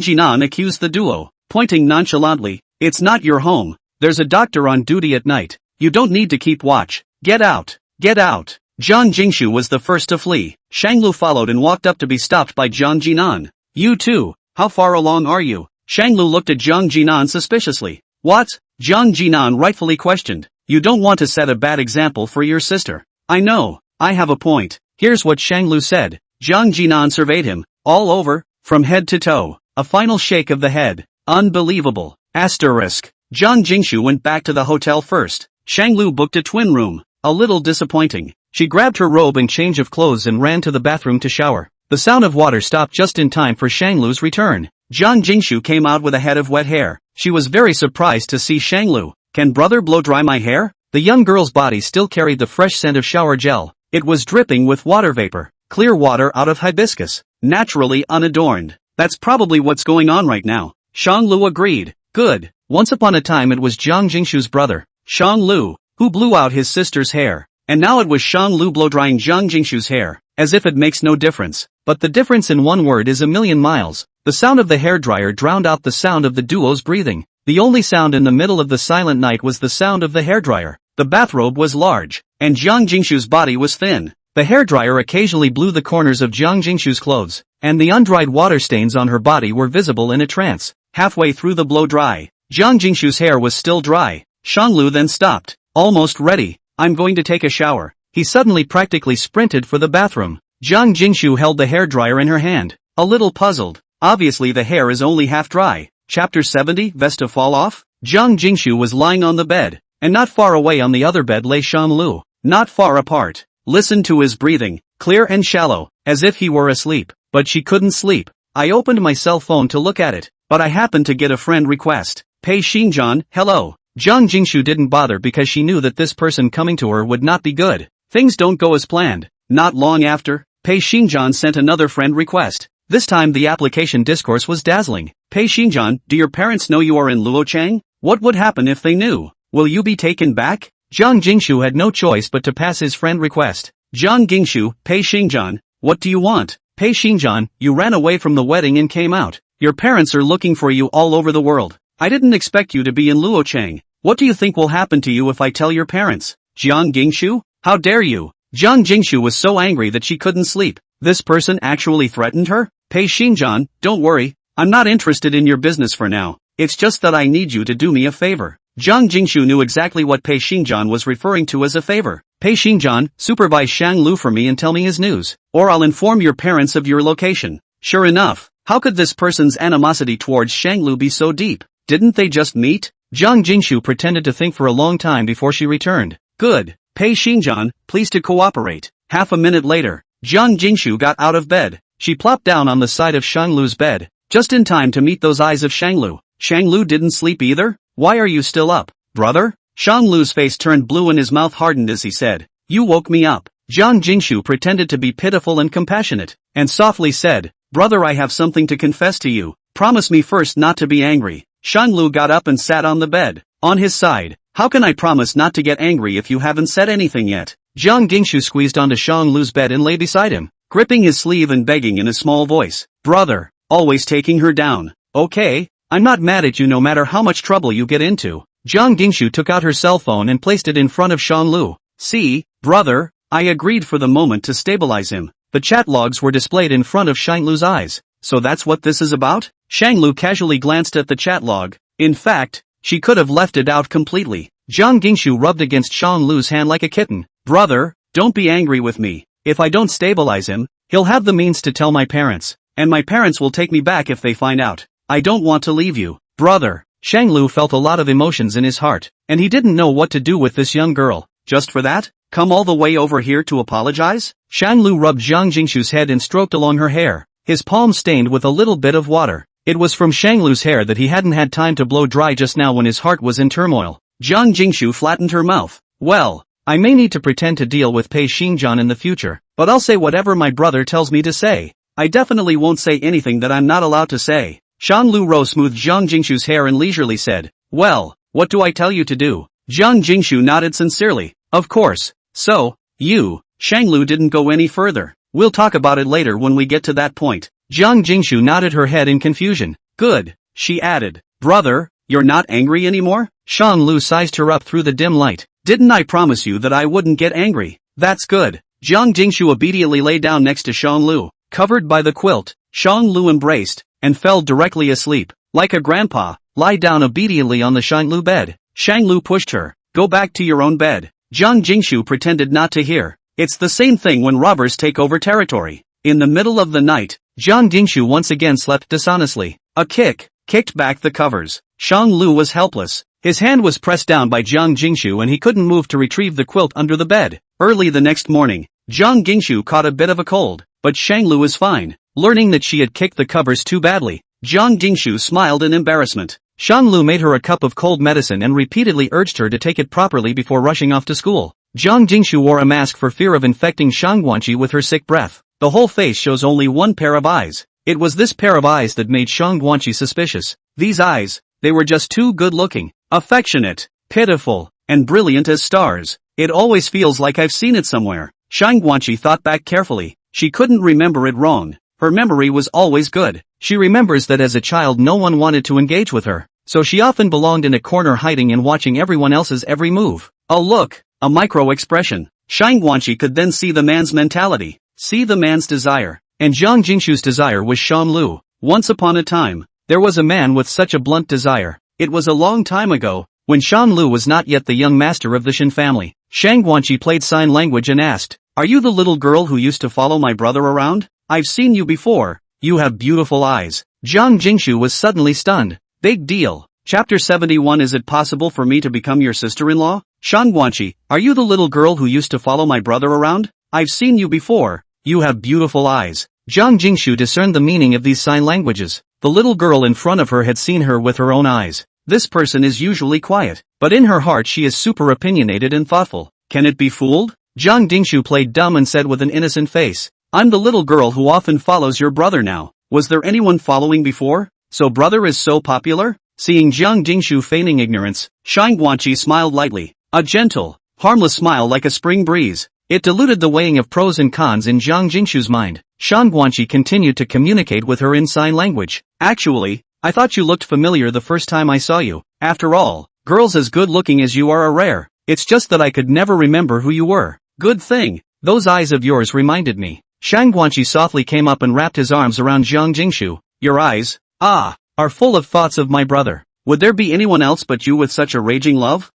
Jinan accused the duo, pointing nonchalantly. It's not your home. There's a doctor on duty at night. You don't need to keep watch. Get out. Get out. Jiang Jingshu was the first to flee. Shanglu followed and walked up to be stopped by Jiang Jinan. You too. How far along are you? Shanglu looked at Jiang Jinan suspiciously. What? Jiang Jinan rightfully questioned. You don't want to set a bad example for your sister. I know. I have a point. Here's what Shanglu said. Jiang Jinan surveyed him, all over, from head to toe. A final shake of the head. Unbelievable. Asterisk. Jiang Jingshu went back to the hotel first. Shanglu booked a twin room. A little disappointing. She grabbed her robe and change of clothes and ran to the bathroom to shower. The sound of water stopped just in time for Shanglu's return. Jiang Jingshu came out with a head of wet hair. She was very surprised to see Shanglu. Can brother blow dry my hair? The young girl's body still carried the fresh scent of shower gel. It was dripping with water vapor. Clear water out of hibiscus. Naturally unadorned. That's probably what's going on right now. Shanglu agreed. Good. Once upon a time it was Jiang Jingshu's brother, Shanglu, who blew out his sister's hair. And now it was Shanglu blow-drying Jiang Jingshu's hair. As if it makes no difference. But the difference in one word is a million miles. The sound of the hairdryer drowned out the sound of the duo's breathing. The only sound in the middle of the silent night was the sound of the hairdryer. The bathrobe was large, and Jiang Jingshu's body was thin. The hairdryer occasionally blew the corners of Jiang Jingshu's clothes, and the undried water stains on her body were visible in a trance. Halfway through the blow-dry, Jiang Jingshu's hair was still dry. Shanglu then stopped. Almost ready. I'm going to take a shower. He suddenly practically sprinted for the bathroom. Jiang Jingshu held the hairdryer in her hand, a little puzzled. Obviously the hair is only half dry. Chapter 70, Vesta Fall Off? Jiang Jingshu was lying on the bed, and not far away on the other bed lay Shanglu. Not far apart. Listen to his breathing, clear and shallow, as if he were asleep. But she couldn't sleep. I opened my cell phone to look at it, but I happened to get a friend request. Pei Xinjian, hello. Jiang Jingshu didn't bother because she knew that this person coming to her would not be good. Things don't go as planned. Not long after, Pei Xinjian sent another friend request. This time the application discourse was dazzling. Pei Xinjian, do your parents know you are in Luochang? What would happen if they knew? Will you be taken back? Jiang Jingshu had no choice but to pass his friend request. Jiang Jingshu, Pei Xinjian, what do you want? Pei Xinjian, you ran away from the wedding and came out. Your parents are looking for you all over the world. I didn't expect you to be in Luochang. What do you think will happen to you if I tell your parents? Jiang Jingshu? How dare you? Jiang Jingshu was so angry that she couldn't sleep. This person actually threatened her? Pei Xinjian, don't worry. I'm not interested in your business for now. It's just that I need you to do me a favor. Jiang Jingshu knew exactly what Pei Xinjian was referring to as a favor. Pei Xinjian, supervise Shanglu for me and tell me his news, or I'll inform your parents of your location. Sure enough, how could this person's animosity towards Shanglu be so deep? Didn't they just meet? Jiang Jingshu pretended to think for a long time before she returned. Good. Pei Xinjian, please to cooperate. Half a minute later, Jiang Jingshu got out of bed. She plopped down on the side of Shanglu's bed, just in time to meet those eyes of Shanglu. Shanglu didn't sleep either? Why are you still up, brother? Shanglu's face turned blue and his mouth hardened as he said, you woke me up. Jiang Jingshu pretended to be pitiful and compassionate, and softly said, brother, I have something to confess to you. Promise me first not to be angry. Shanglu got up and sat on the bed. On his side, how can I promise not to get angry if you haven't said anything yet? Jiang Jingshu squeezed onto Shanglu's bed and lay beside him, gripping his sleeve and begging in a small voice. brother, always taking her down. Okay, I'm not mad at you no matter how much trouble you get into. Jiang Jingshu took out her cell phone and placed it in front of Shanglu. See, brother, I agreed for the moment to stabilize him. The chat logs were displayed in front of Shanglu's eyes. So that's what this is about? Shanglu casually glanced at the chat log. In fact, she could have left it out completely. Jiang Jingshu rubbed against Shanglu's hand like a kitten. Brother, don't be angry with me. If I don't stabilize him, he'll have the means to tell my parents. And my parents will take me back if they find out. I don't want to leave you. Brother. Shanglu felt a lot of emotions in his heart, and he didn't know what to do with this young girl. Just for that? Come all the way over here to apologize? Shanglu rubbed Jiang Jingshu's head and stroked along her hair, his palm stained with a little bit of water. It was from Shanglu's hair that he hadn't had time to blow dry just now when his heart was in turmoil. Jiang Jingshu flattened her mouth. Well, I may need to pretend to deal with Pei Xingjian in the future, but I'll say whatever my brother tells me to say. I definitely won't say anything that I'm not allowed to say. Shanglu Rou smoothed Jiang Jingshu's hair and leisurely said, well, what do I tell you to do? Jiang Jingshu nodded sincerely. Of course. So, you. Shanglu didn't go any further. We'll talk about it later when we get to that point. Jiang Jingshu nodded her head in confusion. Good, she added. Brother, you're not angry anymore? Shanglu sized her up through the dim light. Didn't I promise you that I wouldn't get angry? That's good. Jiang Jingshu obediently lay down next to Shanglu. Covered by the quilt, Shanglu embraced and fell directly asleep. Like a grandpa, lie down obediently on the Shanglu bed. Shanglu pushed her. Go back to your own bed. Jiang Jingshu pretended not to hear. It's the same thing when robbers take over territory. In the middle of the night, Jiang Jingshu once again slept dishonestly. A kick kicked back the covers. Shanglu was helpless. His hand was pressed down by Jiang Jingshu and he couldn't move to retrieve the quilt under the bed. Early the next morning, Jiang Jingshu caught a bit of a cold, but Shanglu was fine. Learning that she had kicked the covers too badly, Jiang Jingshu smiled in embarrassment. Shanglu made her a cup of cold medicine and repeatedly urged her to take it properly before rushing off to school. Jiang Jingshu wore a mask for fear of infecting Shang Guanqi with her sick breath. The whole face shows only one pair of eyes. It was this pair of eyes that made Shang Guanqi suspicious. These eyes, they were just too good-looking, affectionate, pitiful, and brilliant as stars. It always feels like I've seen it somewhere. Shang Guanqi thought back carefully. She couldn't remember it wrong. Her memory was always good. She remembers that as a child no one wanted to engage with her, so she often belonged in a corner hiding and watching everyone else's every move. A look, a micro-expression. Shang Guanqi could then see the man's mentality, see the man's desire. And Jiang Jingshu's desire was Shanglu. Once upon a time, there was a man with such a blunt desire. It was a long time ago, when Shanglu was not yet the young master of the Shin family. Shang Guanqi played sign language and asked, "Are you the little girl who used to follow my brother around? I've seen you before. You have beautiful eyes." Jiang Jingshu was suddenly stunned. Big deal. Chapter 71. Is it possible for me to become your sister-in-law? Shang Guanqi, are you the little girl who used to follow my brother around? I've seen you before. You have beautiful eyes. Jiang Jingshu discerned the meaning of these sign languages. The little girl in front of her had seen her with her own eyes. This person is usually quiet, but in her heart she is super opinionated and thoughtful. Can it be fooled? Jiang Jingshu played dumb and said with an innocent face, "I'm the little girl who often follows your brother now. Was there anyone following before? So brother is so popular?" Seeing Jiang Jingshu feigning ignorance, Shang Guanqi smiled lightly. A gentle, harmless smile like a spring breeze. It diluted the weighing of pros and cons in Jiang Jingshu's mind. Shang Guanqi continued to communicate with her in sign language. Actually, I thought you looked familiar the first time I saw you. After all, girls as good looking as you are rare. It's just that I could never remember who you were. Good thing. Those eyes of yours reminded me. Shang Guanqi softly came up and wrapped his arms around Jiang Jingshu. Your eyes, are full of thoughts of my brother. Would there be anyone else but you with such a raging love?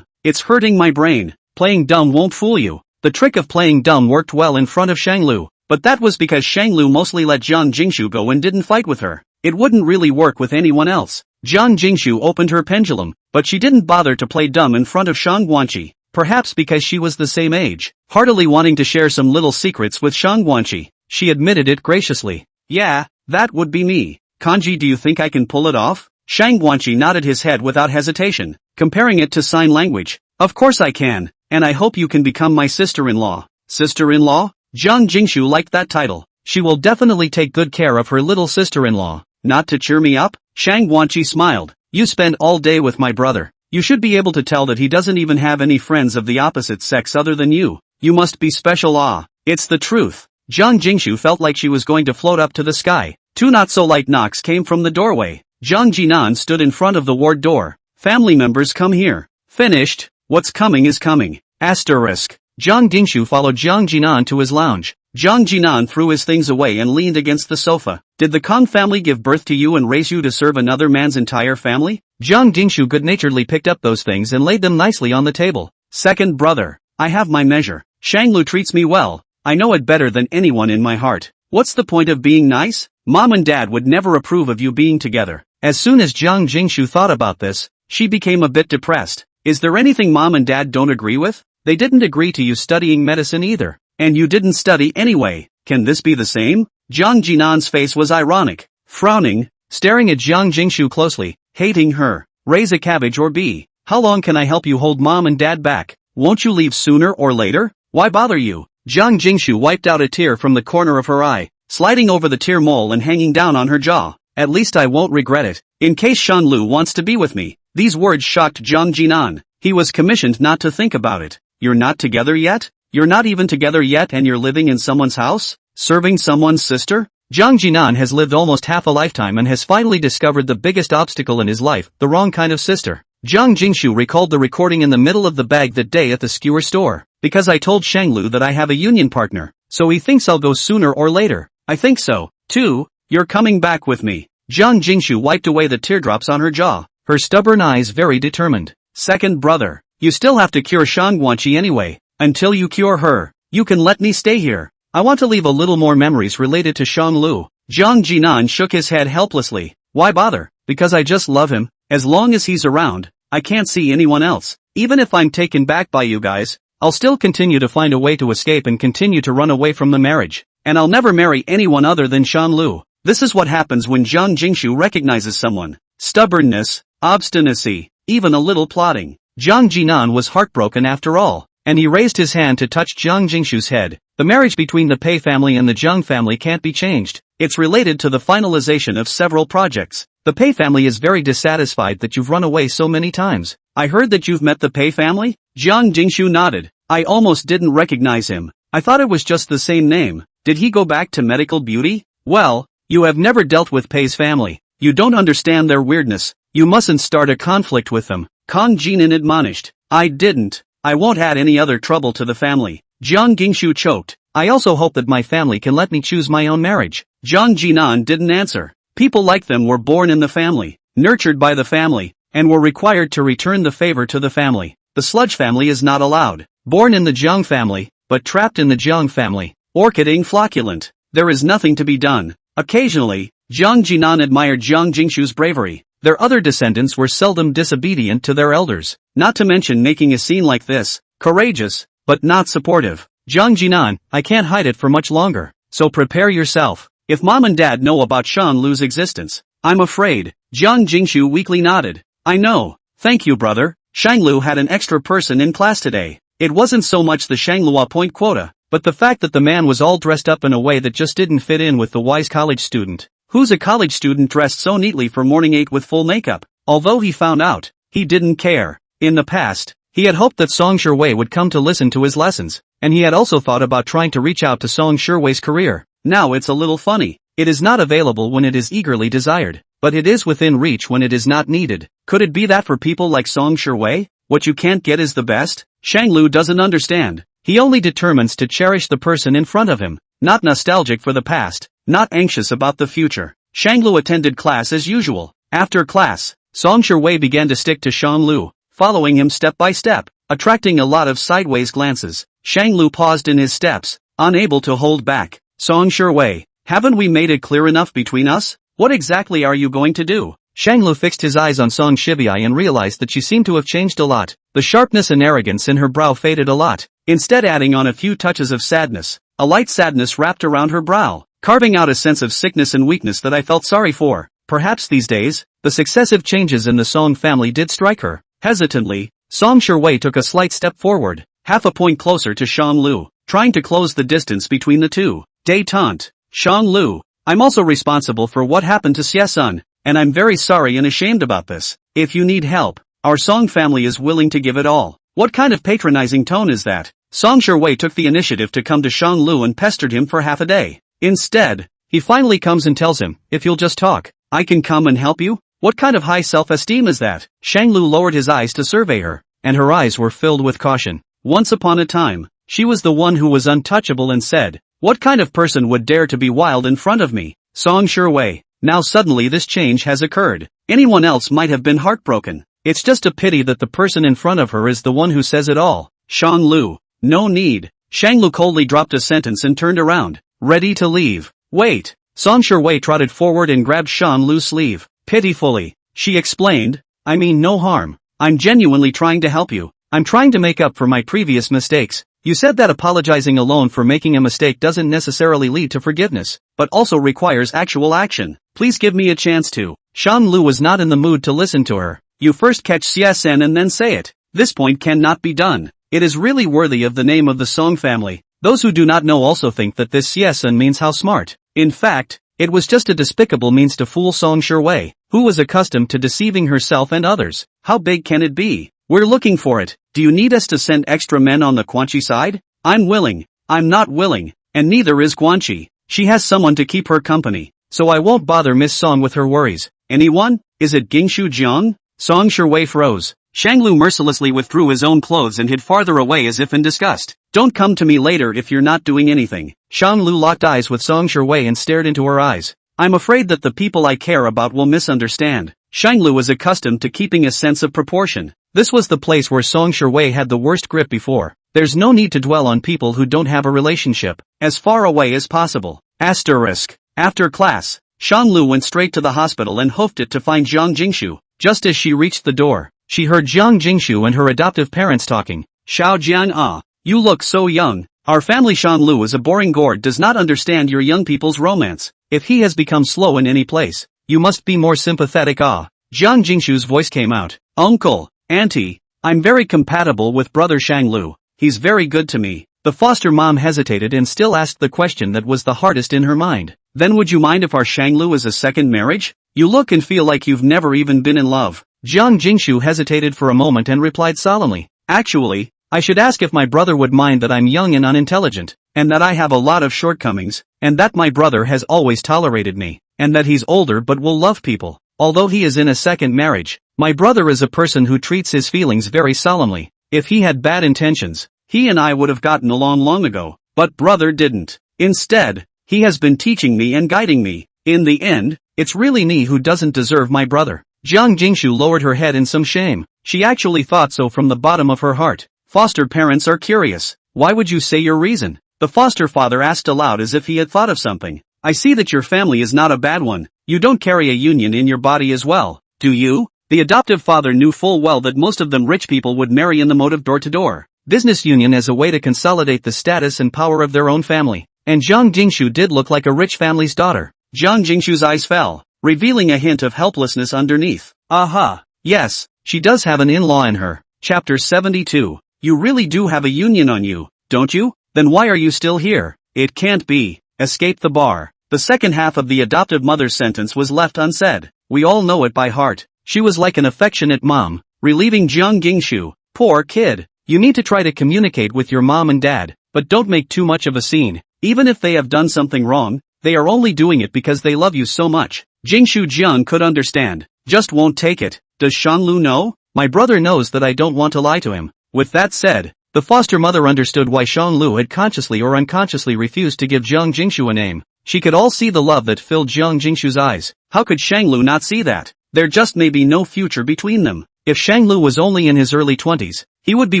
It's hurting my brain. Playing dumb won't fool you. The trick of playing dumb worked well in front of Shanglu, but that was because Shanglu mostly let Jiang Jingshu go and didn't fight with her. It wouldn't really work with anyone else. Jiang Jingshu opened her pendulum, but she didn't bother to play dumb in front of Shang Guanqi, perhaps because she was the same age. Heartily wanting to share some little secrets with Shang Guanqi, she admitted it graciously. Yeah, that would be me. Kanji, do you think I can pull it off? Shang Guanqi nodded his head without hesitation, comparing it to sign language. Of course I can, and I hope you can become my sister-in-law. Sister-in-law? Jiang Jingshu liked that title. She will definitely take good care of her little sister-in-law. Not to cheer me up? Shang Guanqi smiled. You spend all day with my brother. You should be able to tell that he doesn't even have any friends of the opposite sex other than you. You must be special. It's the truth. Jiang Jingshu felt like she was going to float up to the sky. Two not-so-light knocks came from the doorway. Jiang Jinan stood in front of the ward door. Family members come here. Finished. What's coming is coming. Asterisk. Jiang Dingshu followed Jiang Jinan to his lounge. Jiang Jinan threw his things away and leaned against the sofa. Did the Kong family give birth to you and raise you to serve another man's entire family? Jiang Dingshu good-naturedly picked up those things and laid them nicely on the table. Second brother. I have my measure. Shanglu treats me well. I know it better than anyone in my heart. What's the point of being nice? Mom and dad would never approve of you being together. As soon as Jiang Jingshu thought about this, she became a bit depressed. Is there anything mom and dad don't agree with? They didn't agree to you studying medicine either. And you didn't study anyway. Can this be the same? Jiang Jinan's face was ironic. Frowning, staring at Jiang Jingshu closely, hating her. Raise a cabbage or be. How long can I help you hold mom and dad back? Won't you leave sooner or later? Why bother you? Jiang Jingshu wiped out a tear from the corner of her eye, sliding over the tear mole and hanging down on her jaw. At least I won't regret it. In case Shanlu wants to be with me. These words shocked Jiang Jinan. He was commissioned not to think about it. You're not together yet? You're not even together yet and you're living in someone's house? Serving someone's sister? Jiang Jinan has lived almost half a lifetime and has finally discovered the biggest obstacle in his life, the wrong kind of sister. Jiang Jingshu recalled the recording in the middle of the bag that day at the skewer store. Because I told Shanglu that I have a union partner, so he thinks I'll go sooner or later. I think so, too. You're coming back with me. Jiang Jingshu wiped away the teardrops on her jaw, her stubborn eyes very determined. Second brother, you still have to cure Shangguanqi anyway. Until you cure her, you can let me stay here. I want to leave a little more memories related to Shanglu. Jiang Jinan shook his head helplessly. Why bother? Because I just love him. As long as he's around, I can't see anyone else. Even if I'm taken back by you guys, I'll still continue to find a way to escape and continue to run away from the marriage. And I'll never marry anyone other than Shanlu. This is what happens when Jiang Jingshu recognizes someone. Stubbornness, obstinacy, even a little plotting. Jiang Jinan was heartbroken after all, and he raised his hand to touch Jiang Jingshu's head. The marriage between the Pei family and the Jiang family can't be changed. It's related to the finalization of several projects. The Pei family is very dissatisfied that you've run away so many times. I heard that you've met the Pei family? Jiang Jingshu nodded. I almost didn't recognize him. I thought it was just the same name. Did he go back to medical beauty? Well, you have never dealt with Pei's family. You don't understand their weirdness. You mustn't start a conflict with them. Kong Jinan admonished. I didn't. I won't add any other trouble to the family. Jiang Jingshu choked. I also hope that my family can let me choose my own marriage. Jiang Jinan didn't answer. People like them were born in the family, nurtured by the family, and were required to return the favor to the family. The sludge family is not allowed. Born in the Jiang family, but trapped in the Jiang family. Orchiding flocculent. There is nothing to be done. Occasionally, Jiang Jinan admired Jiang Jingshu's bravery. Their other descendants were seldom disobedient to their elders, not to mention making a scene like this. Courageous, but not supportive. Jiang Jinan, I can't hide it for much longer, so prepare yourself. If mom and dad know about Shanlu's existence, I'm afraid. Jiang Jingshu weakly nodded. I know. Thank you, brother. Shanglu had an extra person in class today. It wasn't so much the Shanglua point quota, but the fact that the man was all dressed up in a way that just didn't fit in with the wise college student. Who's a college student dressed so neatly for morning 8 with full makeup? Although he found out, he didn't care. In the past, he had hoped that Song Shiwei would come to listen to his lessons, and he had also thought about trying to reach out to Song Shiwei's career. Now it's a little funny. It is not available when it is eagerly desired, but it is within reach when it is not needed. Could it be that for people like Song Shiwei, what you can't get is the best? Shanglu doesn't understand. He only determines to cherish the person in front of him, not nostalgic for the past, not anxious about the future. Shanglu attended class as usual. After class, Song Shiwei began to stick to Shanglu, following him step by step, attracting a lot of sideways glances. Shanglu paused in his steps, unable to hold back. Song Shiwei, haven't we made it clear enough between us? What exactly are you going to do? Shanglu fixed his eyes on Song Shiwei and realized that she seemed to have changed a lot. The sharpness and arrogance in her brow faded a lot, instead adding on a few touches of sadness. A light sadness wrapped around her brow, carving out a sense of sickness and weakness that I felt sorry for. Perhaps these days, the successive changes in the Song family did strike her. Hesitantly, Song Shiwei took a slight step forward, half a point closer to Shanglu, trying to close the distance between the two. Détente. Shanglu, I'm also responsible for what happened to Xie-sun, and I'm very sorry and ashamed about this. If you need help, our Song family is willing to give it all. What kind of patronizing tone is that? Song Shiwei took the initiative to come to Shanglu and pestered him for half a day. Instead, He finally comes and tells him, if you'll just talk, I can come and help you? What kind of high self-esteem is that? Shanglu lowered his eyes to survey her, and her eyes were filled with caution. Once upon a time, she was the one who was untouchable and said, what kind of person would dare to be wild in front of me? Song Shui. Now suddenly this change has occurred. Anyone else might have been heartbroken. It's just a pity that the person in front of her is the one who says it all. Shang Lu. No need. Shanglu coldly dropped a sentence and turned around, ready to leave. Wait. Song Shui trotted forward and grabbed Shan Lu's sleeve. Pitifully, she explained, I mean no harm. I'm genuinely trying to help you. I'm trying to make up for my previous mistakes. You said that apologizing alone for making a mistake doesn't necessarily lead to forgiveness, but also requires actual action. Please give me a chance to. Shan Lu was not in the mood to listen to her. You first catch CSN and then say it. This point cannot be done. It is really worthy of the name of the Song family. Those who do not know also think that this CSN means how smart. In fact, it was just a despicable means to fool Song Shui, who was accustomed to deceiving herself and others. How big can it be? We're looking for it. Do you need us to send extra men on the Quanchi side? I'm willing. I'm not willing. And neither is Quanchi. She has someone to keep her company, so I won't bother Miss Song with her worries. Anyone? Is it Gingshu Jiang? Song Shui froze. Shanglu mercilessly withdrew his own clothes and hid farther away as if in disgust. Don't come to me later if you're not doing anything. Shanglu locked eyes with Song Shui and stared into her eyes. I'm afraid that the people I care about will misunderstand. Shanglu was accustomed to keeping a sense of proportion. This was the place where Song Shui had the worst grip before. There's no need to dwell on people who don't have a relationship. As far away as possible. Asterisk. After class, Shanglu went straight to the hospital and hoofed it to find Jiang Jingshu. Just as she reached the door, she heard Jiang Jingshu and her adoptive parents talking. Xiao Jiang you look so young. Our family Shanlu is a boring gourd does not understand your young people's romance. If he has become slow in any place, you must be more sympathetic. Jiang Jingshu's voice came out. Uncle, Auntie, I'm very compatible with brother Shanglu. He's very good to me. The foster mom hesitated and still asked the question that was the hardest in her mind. Then would you mind if our Shanglu is a second marriage? You look and feel like you've never even been in love. Jiang Jingshu hesitated for a moment and replied solemnly. Actually, I should ask if my brother would mind that I'm young and unintelligent, and that I have a lot of shortcomings, and that my brother has always tolerated me, and that he's older but will love people. Although he is in a second marriage, my brother is a person who treats his feelings very solemnly. If he had bad intentions, he and I would have gotten along long ago, but brother didn't. Instead, he has been teaching me and guiding me. In the end, it's really me who doesn't deserve my brother. Jiang Jingshu lowered her head in some shame. She actually thought so from the bottom of her heart. Foster parents are curious. Why would you say your reason? The foster father asked aloud as if he had thought of something. I see that your family is not a bad one. You don't carry a union in your body as well, do you? The adoptive father knew full well that most of them rich people would marry in the mode of door-to-door business union as a way to consolidate the status and power of their own family. And Jiang Jingshu did look like a rich family's daughter. Jiang Jingshu's eyes fell, revealing a hint of helplessness underneath. Aha, yes, she does have an in-law in her. Chapter 72. You really do have a union on you, don't you? Then why are you still here? It can't be. Escape the bar. The second half of the adoptive mother's sentence was left unsaid. We all know it by heart. She was like an affectionate mom, relieving Jiang Jingshu. Poor kid. You need to try to communicate with your mom and dad, but don't make too much of a scene. Even if they have done something wrong, they are only doing it because they love you so much. Jingshu Jiang could understand. Just won't take it. Does Shanlu know? My brother knows that I don't want to lie to him. With that said, the foster mother understood why Shanlu had consciously or unconsciously refused to give Jiang Jingshu a name. She could all see the love that filled Jiang Jingshu's eyes. How could Shanglu not see that? There just may be no future between them. If Shanglu was only in his early 20s, he would be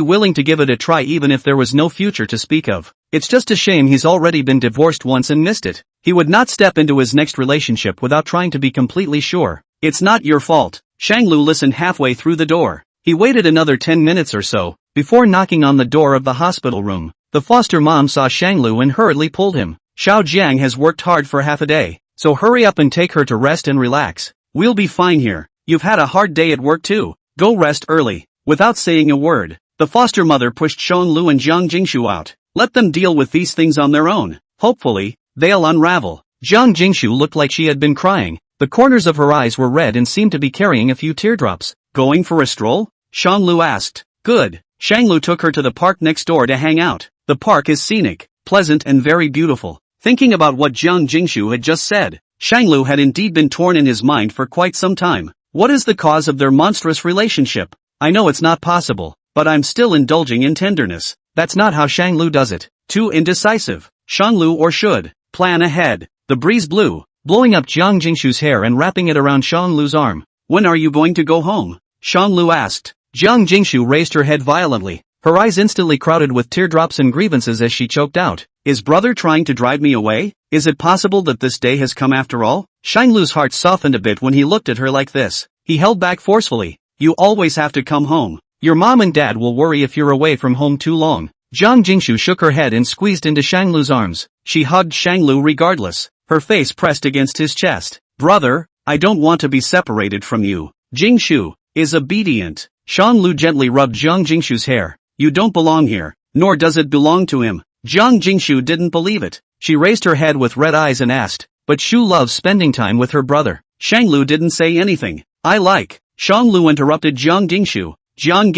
willing to give it a try even if there was no future to speak of. It's just a shame he's already been divorced once and missed it. He would not step into his next relationship without trying to be completely sure. It's not your fault. Shanglu listened halfway through the door. He waited another 10 minutes or so, before knocking on the door of the hospital room. The foster mom saw Shanglu and hurriedly pulled him. Xiao Jiang has worked hard for half a day, so hurry up and take her to rest and relax. We'll be fine here. You've had a hard day at work too. Go rest early. Without saying a word, the foster mother pushed Shanglu and Jiang Jingshu out. Let them deal with these things on their own. Hopefully, they'll unravel. Jiang Jingshu looked like she had been crying. The corners of her eyes were red and seemed to be carrying a few teardrops. Going for a stroll? Shanglu asked. Good. Shanglu took her to the park next door to hang out. The park is scenic, pleasant and very beautiful. Thinking about what Jiang Jingshu had just said, Shanglu had indeed been torn in his mind for quite some time. What is the cause of their monstrous relationship? I know it's not possible, but I'm still indulging in tenderness. That's not how Shanglu does it. Too indecisive. Shanglu or should plan ahead. The breeze blew, blowing up Jiang Jingshu's hair and wrapping it around Shanglu's arm. When are you going to go home? Shanglu asked. Jiang Jingshu raised her head violently, her eyes instantly crowded with teardrops and grievances as she choked out. Is brother trying to drive me away? Is it possible that this day has come after all? Shanglu's heart softened a bit when he looked at her like this. He held back forcefully. You always have to come home. Your mom and dad will worry if you're away from home too long. Jiang Jingshu shook her head and squeezed into Shanglu's arms. She hugged Shanglu regardless, her face pressed against his chest. Brother, I don't want to be separated from you. Jingshu is obedient. Shanglu gently rubbed Jiang Jingshu's hair. You don't belong here, nor does it belong to him. Jiang Jingshu didn't believe it. She raised her head with red eyes and asked, but Shu loves spending time with her brother. Shanglu didn't say anything. I like. Shanglu interrupted Jiang Jingshu. Jiang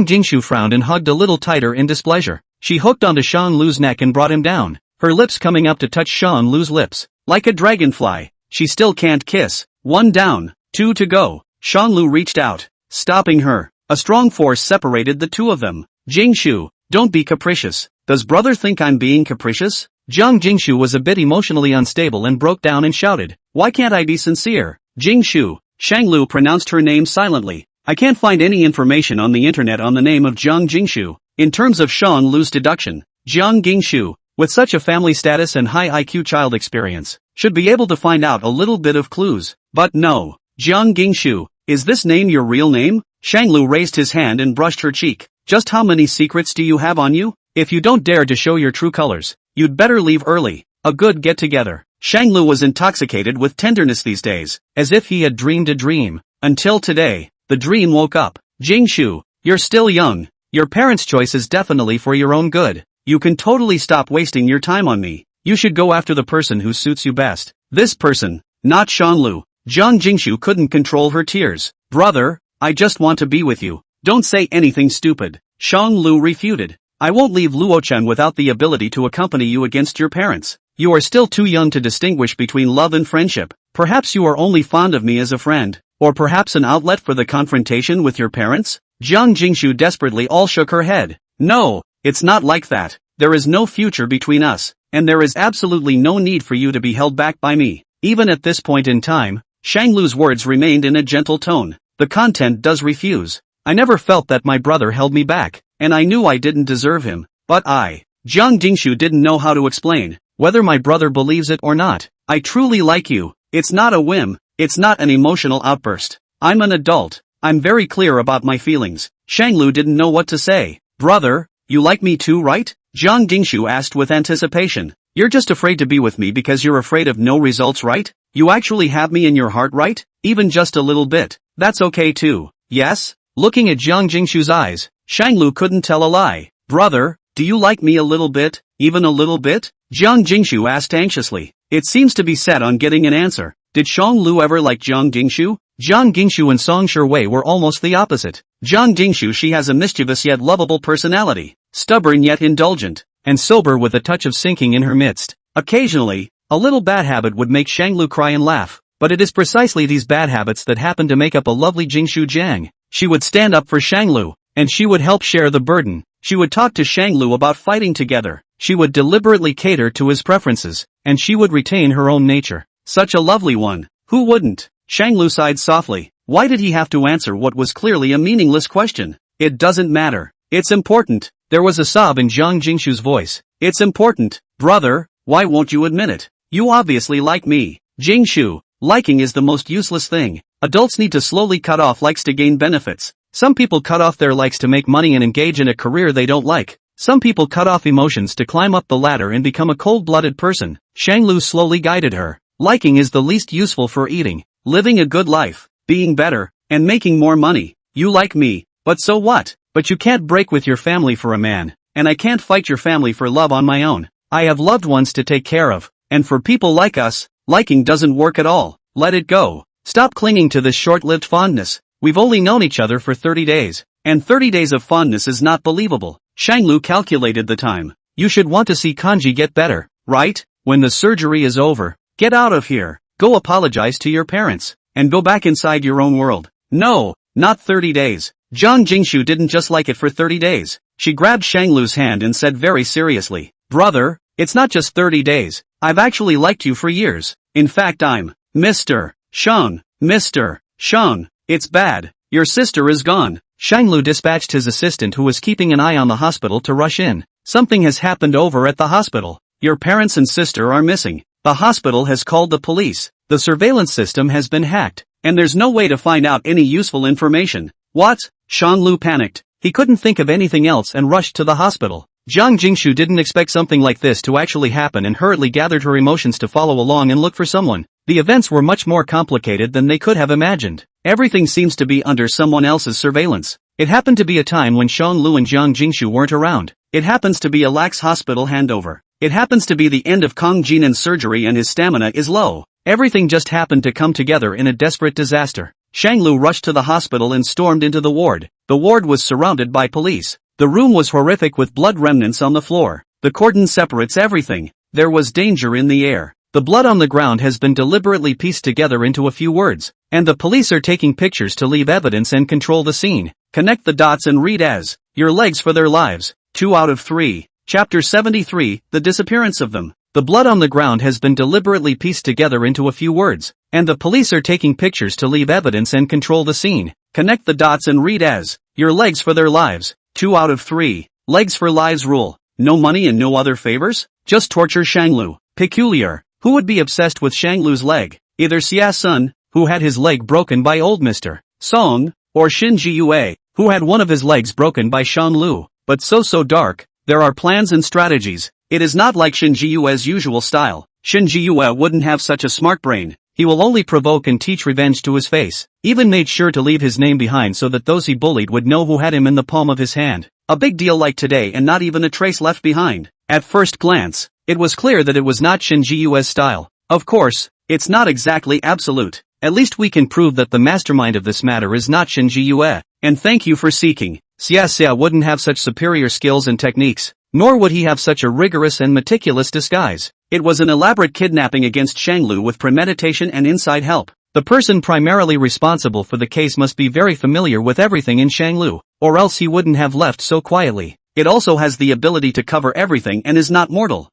Jingshu frowned and hugged a little tighter in displeasure. She hooked onto Shanglu's neck and brought him down, her lips coming up to touch Shanglu's lips. Like a dragonfly, she still can't kiss. 1 down, 2 to go. Shanglu reached out, stopping her. A strong force separated the two of them. Jingshu, don't be capricious. Does brother think I'm being capricious? Jiang Jingshu was a bit emotionally unstable and broke down and shouted, why can't I be sincere? Jingshu. Shanglu pronounced her name silently. I can't find any information on the internet on the name of Jiang Jingshu. In terms of Shanglu's deduction, Jiang Jingshu, with such a family status and high IQ child experience, should be able to find out a little bit of clues. But no. Jiang Jingshu, is this name your real name? Shanglu raised his hand and brushed her cheek. Just how many secrets do you have on you? If you don't dare to show your true colors, you'd better leave early. A good get-together. Shanglu was intoxicated with tenderness these days, as if he had dreamed a dream. Until today, the dream woke up. Jingshu, you're still young. Your parents' choice is definitely for your own good. You can totally stop wasting your time on me. You should go after the person who suits you best. This person, not Shanglu. Jiang Jingshu couldn't control her tears. Brother, I just want to be with you. Don't say anything stupid. Shanglu refuted. I won't leave Luochen without the ability to accompany you against your parents. You are still too young to distinguish between love and friendship. Perhaps you are only fond of me as a friend, or perhaps an outlet for the confrontation with your parents? Jiang Jingshu desperately all shook her head. No, it's not like that. There is no future between us, and there is absolutely no need for you to be held back by me. Even at this point in time, Shanglu's words remained in a gentle tone. The content does refuse. I never felt that my brother held me back, and I knew I didn't deserve him, but Jiang Jingshu didn't know how to explain, whether my brother believes it or not. I truly like you. It's not a whim, it's not an emotional outburst. I'm an adult. I'm very clear about my feelings. Shanglu didn't know what to say. Brother, you like me too, right? Jiang Jingshu asked with anticipation. You're just afraid to be with me because you're afraid of no results, right? You actually have me in your heart, right? Even just a little bit. That's okay too. Yes? Looking at Jiang Jingshu's eyes, Shanglu couldn't tell a lie. Brother, do you like me a little bit? Even a little bit? Jiang Jingshu asked anxiously. It seems to be set on getting an answer. Did Shanglu ever like Jiang Jingshu? Jiang Jingshu and Song Shiwei were almost the opposite. Jiang Jingshu, she has a mischievous yet lovable personality, stubborn yet indulgent, and sober with a touch of sinking in her midst. Occasionally, a little bad habit would make Shanglu cry and laugh, but it is precisely these bad habits that happen to make up a lovely Jingshu Jiang. She would stand up for Shanglu, and she would help share the burden. She would talk to Shanglu about fighting together. She would deliberately cater to his preferences, and she would retain her own nature. Such a lovely one. Who wouldn't? Shanglu sighed softly. Why did he have to answer what was clearly a meaningless question? It doesn't matter. It's important. There was a sob in Jiang Jingshu's voice. It's important. Brother, why won't you admit it? You obviously like me. Jingshu, liking is the most useless thing. Adults need to slowly cut off likes to gain benefits. Some people cut off their likes to make money and engage in a career they don't like. Some people cut off emotions to climb up the ladder and become a cold-blooded person. Shanglu slowly guided her. Liking is the least useful for eating, living a good life, being better, and making more money. You like me, but so what? But you can't break with your family for a man, and I can't fight your family for love on my own. I have loved ones to take care of, and for people like us, liking doesn't work at all. Let it go. Stop clinging to this short-lived fondness. We've only known each other for 30 days, and 30 days of fondness is not believable. Shanglu calculated the time. You should want to see Kanji get better, right? When the surgery is over, get out of here, go apologize to your parents, and go back inside your own world. No, not 30 days. Jiang Jingshu didn't just like it for 30 days. She grabbed Shanglu's hand and said very seriously, "Brother, it's not just 30 days, I've actually liked you for years. In fact I'm Mr. Shang. Mr. Shang, it's bad, your sister is gone." Shanglu dispatched his assistant who was keeping an eye on the hospital to rush in. "Something has happened over at the hospital. Your parents and sister are missing. The hospital has called the police. The surveillance system has been hacked, and there's no way to find out any useful information." What? Shanglu panicked. He couldn't think of anything else and rushed to the hospital. Jiang Jingshu didn't expect something like this to actually happen and hurriedly gathered her emotions to follow along and look for someone. The events were much more complicated than they could have imagined. Everything seems to be under someone else's surveillance. It happened to be a time when Shanglu and Jiang Jingshu weren't around. It happens to be a lax hospital handover. It happens to be the end of Kong Jinan's surgery and his stamina is low. Everything just happened to come together in a desperate disaster. Shanglu rushed to the hospital and stormed into the ward. The ward was surrounded by police. The room was horrific with blood remnants on the floor. The cordon separates everything. There was danger in the air. The blood on the ground has been deliberately pieced together into a few words, and the police are taking pictures to leave evidence and control the scene. Connect the dots and read as, "Your legs for their lives." 2 out of 3. Chapter 73, The Disappearance of Them. The blood on the ground has been deliberately pieced together into a few words, and the police are taking pictures to leave evidence and control the scene. Connect the dots and read as, "Your legs for their lives." 2 out of 3. Legs for lives rule. No money and no other favors? Just torture Shanglu. Peculiar. Who would be obsessed with Shanglu's leg? Either Xia Sun, who had his leg broken by old Mr. Song, or Shin Jiyue, who had one of his legs broken by Shanglu. But so dark. There are plans and strategies. It is not like Shin Jiyue's usual style. Shin Jiyue wouldn't have such a smart brain. He will only provoke and teach revenge to his face. Even made sure to leave his name behind so that those he bullied would know who had him in the palm of his hand. A big deal like today and not even a trace left behind. At first glance, it was clear that it was not Shin Jiyue's style. Of course, it's not exactly absolute. At least we can prove that the mastermind of this matter is not Shin Jiyue. And thank you for seeking. Xia wouldn't have such superior skills and techniques, nor would he have such a rigorous and meticulous disguise. It was an elaborate kidnapping against Shanglu with premeditation and inside help. The person primarily responsible for the case must be very familiar with everything in Shanglu, or else he wouldn't have left so quietly. It also has the ability to cover everything and is not mortal.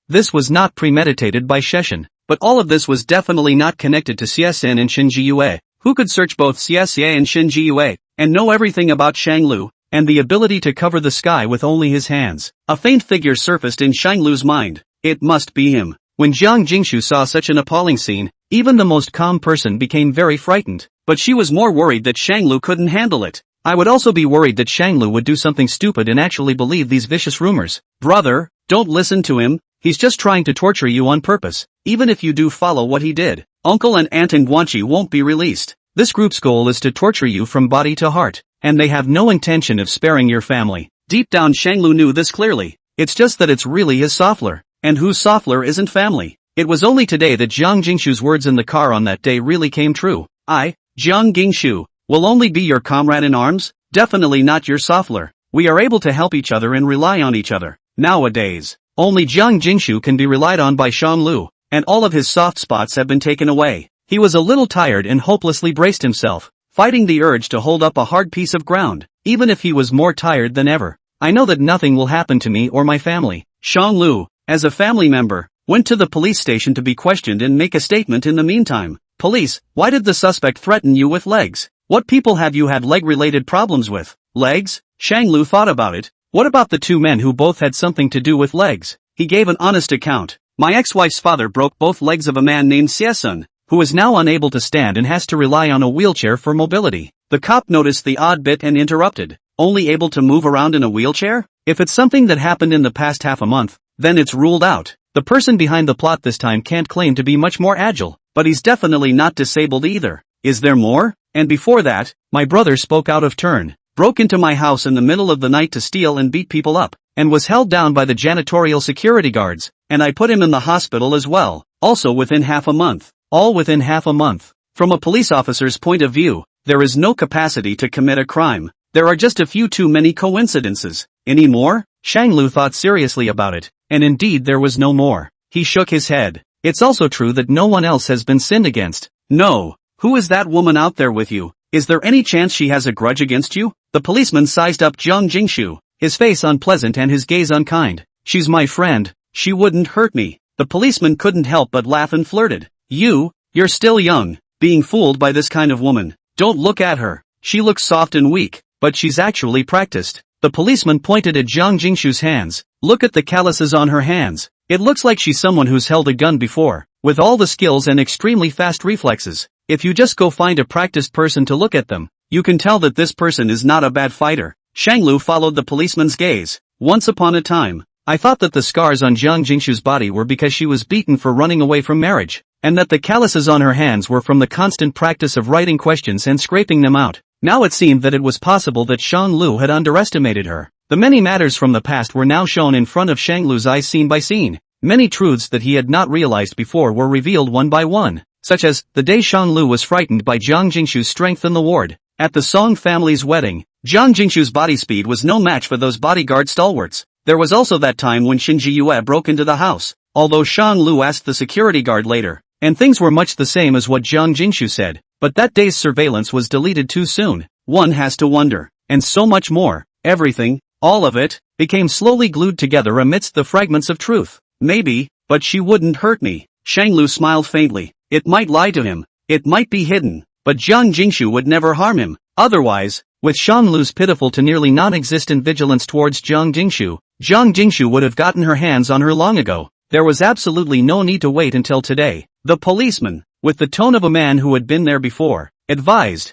This was not premeditated by Sheshan, but all of this was definitely not connected to Xia Xin and Shin Jiyue. Who could search both Xia Xie and Shin Jiyue, and know everything about Shanglu, and the ability to cover the sky with only his hands? A faint figure surfaced in Shanglu's mind. It must be him. When Jiang Jingshu saw such an appalling scene, even the most calm person became very frightened, but she was more worried that Shanglu couldn't handle it. I would also be worried that Shanglu would do something stupid and actually believe these vicious rumors. Brother, don't listen to him, he's just trying to torture you on purpose. Even if you do follow what he did, Uncle and Aunt and Guanchi won't be released. This group's goal is to torture you from body to heart, and they have no intention of sparing your family. Deep down Shanglu knew this clearly. It's just that it's really his soffler, and whose soffler isn't family. It was only today that Jiang Jingshu's words in the car on that day really came true. I, Jiang Jingshu, will only be your comrade in arms, definitely not your soffler. We are able to help each other and rely on each other. Nowadays, only Jiang Jingshu can be relied on by Shanglu, and all of his soft spots have been taken away. He was a little tired and hopelessly braced himself, fighting the urge to hold up a hard piece of ground, even if he was more tired than ever. I know that nothing will happen to me or my family. Shanglu, as a family member, went to the police station to be questioned and make a statement in the meantime. Police, why did the suspect threaten you with legs? What people have you had leg-related problems with? Legs? Shanglu thought about it. What about the two men who both had something to do with legs? He gave an honest account. My ex-wife's father broke both legs of a man named Xia Sun, who is now unable to stand and has to rely on a wheelchair for mobility. The cop noticed the odd bit and interrupted. Only able to move around in a wheelchair? If it's something that happened in the past half a month, then it's ruled out. The person behind the plot this time can't claim to be much more agile, but he's definitely not disabled either. Is there more? And before that, my brother spoke out of turn, broke into my house in the middle of the night to steal and beat people up, and was held down by the janitorial security guards, and I put him in the hospital as well, also within half a month. All within half a month. From a police officer's point of view, there is no capacity to commit a crime. There are just a few too many coincidences. Any more? Shanglu thought seriously about it, and indeed there was no more. He shook his head. It's also true that no one else has been sinned against. No. Who is that woman out there with you? Is there any chance she has a grudge against you? The policeman sized up Jiang Jingshu, his face unpleasant and his gaze unkind. She's my friend. She wouldn't hurt me. The policeman couldn't help but laugh and flirted. You're still young, being fooled by this kind of woman. Don't look at her. She looks soft and weak, but she's actually practiced. The policeman pointed at Jiang Jingshu's hands. Look at the calluses on her hands. It looks like she's someone who's held a gun before, with all the skills and extremely fast reflexes. If you just go find a practiced person to look at them, you can tell that this person is not a bad fighter. Shanglu followed the policeman's gaze. Once upon a time, I thought that the scars on Jiang Jingshu's body were because she was beaten for running away from marriage, and that the calluses on her hands were from the constant practice of writing questions and scraping them out. Now it seemed that it was possible that Shanglu had underestimated her. The many matters from the past were now shown in front of Shanglu's eyes scene by scene. Many truths that he had not realized before were revealed one by one, such as, the day Shanglu was frightened by Jiang Jingshu's strength in the ward. At the Song family's wedding, Jiang Jingshu's body speed was no match for those bodyguard stalwarts. There was also that time when Shinji Yue broke into the house, although Shanglu asked the security guard later, and things were much the same as what Jiang Jingshu said. But that day's surveillance was deleted too soon. One has to wonder. And so much more. Everything, all of it, became slowly glued together amidst the fragments of truth. Maybe, but she wouldn't hurt me. Shanglu smiled faintly. It might lie to him. It might be hidden. But Jiang Jingshu would never harm him. Otherwise, with Shanglu's pitiful to nearly non-existent vigilance towards Jiang Jingshu would have gotten her hands on her long ago. There was absolutely no need to wait until today. The policeman, with the tone of a man who had been there before, advised,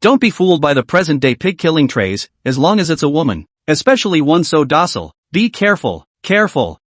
don't be fooled by the present-day pig-killing trays, as long as it's a woman, especially one so docile. Be careful, careful.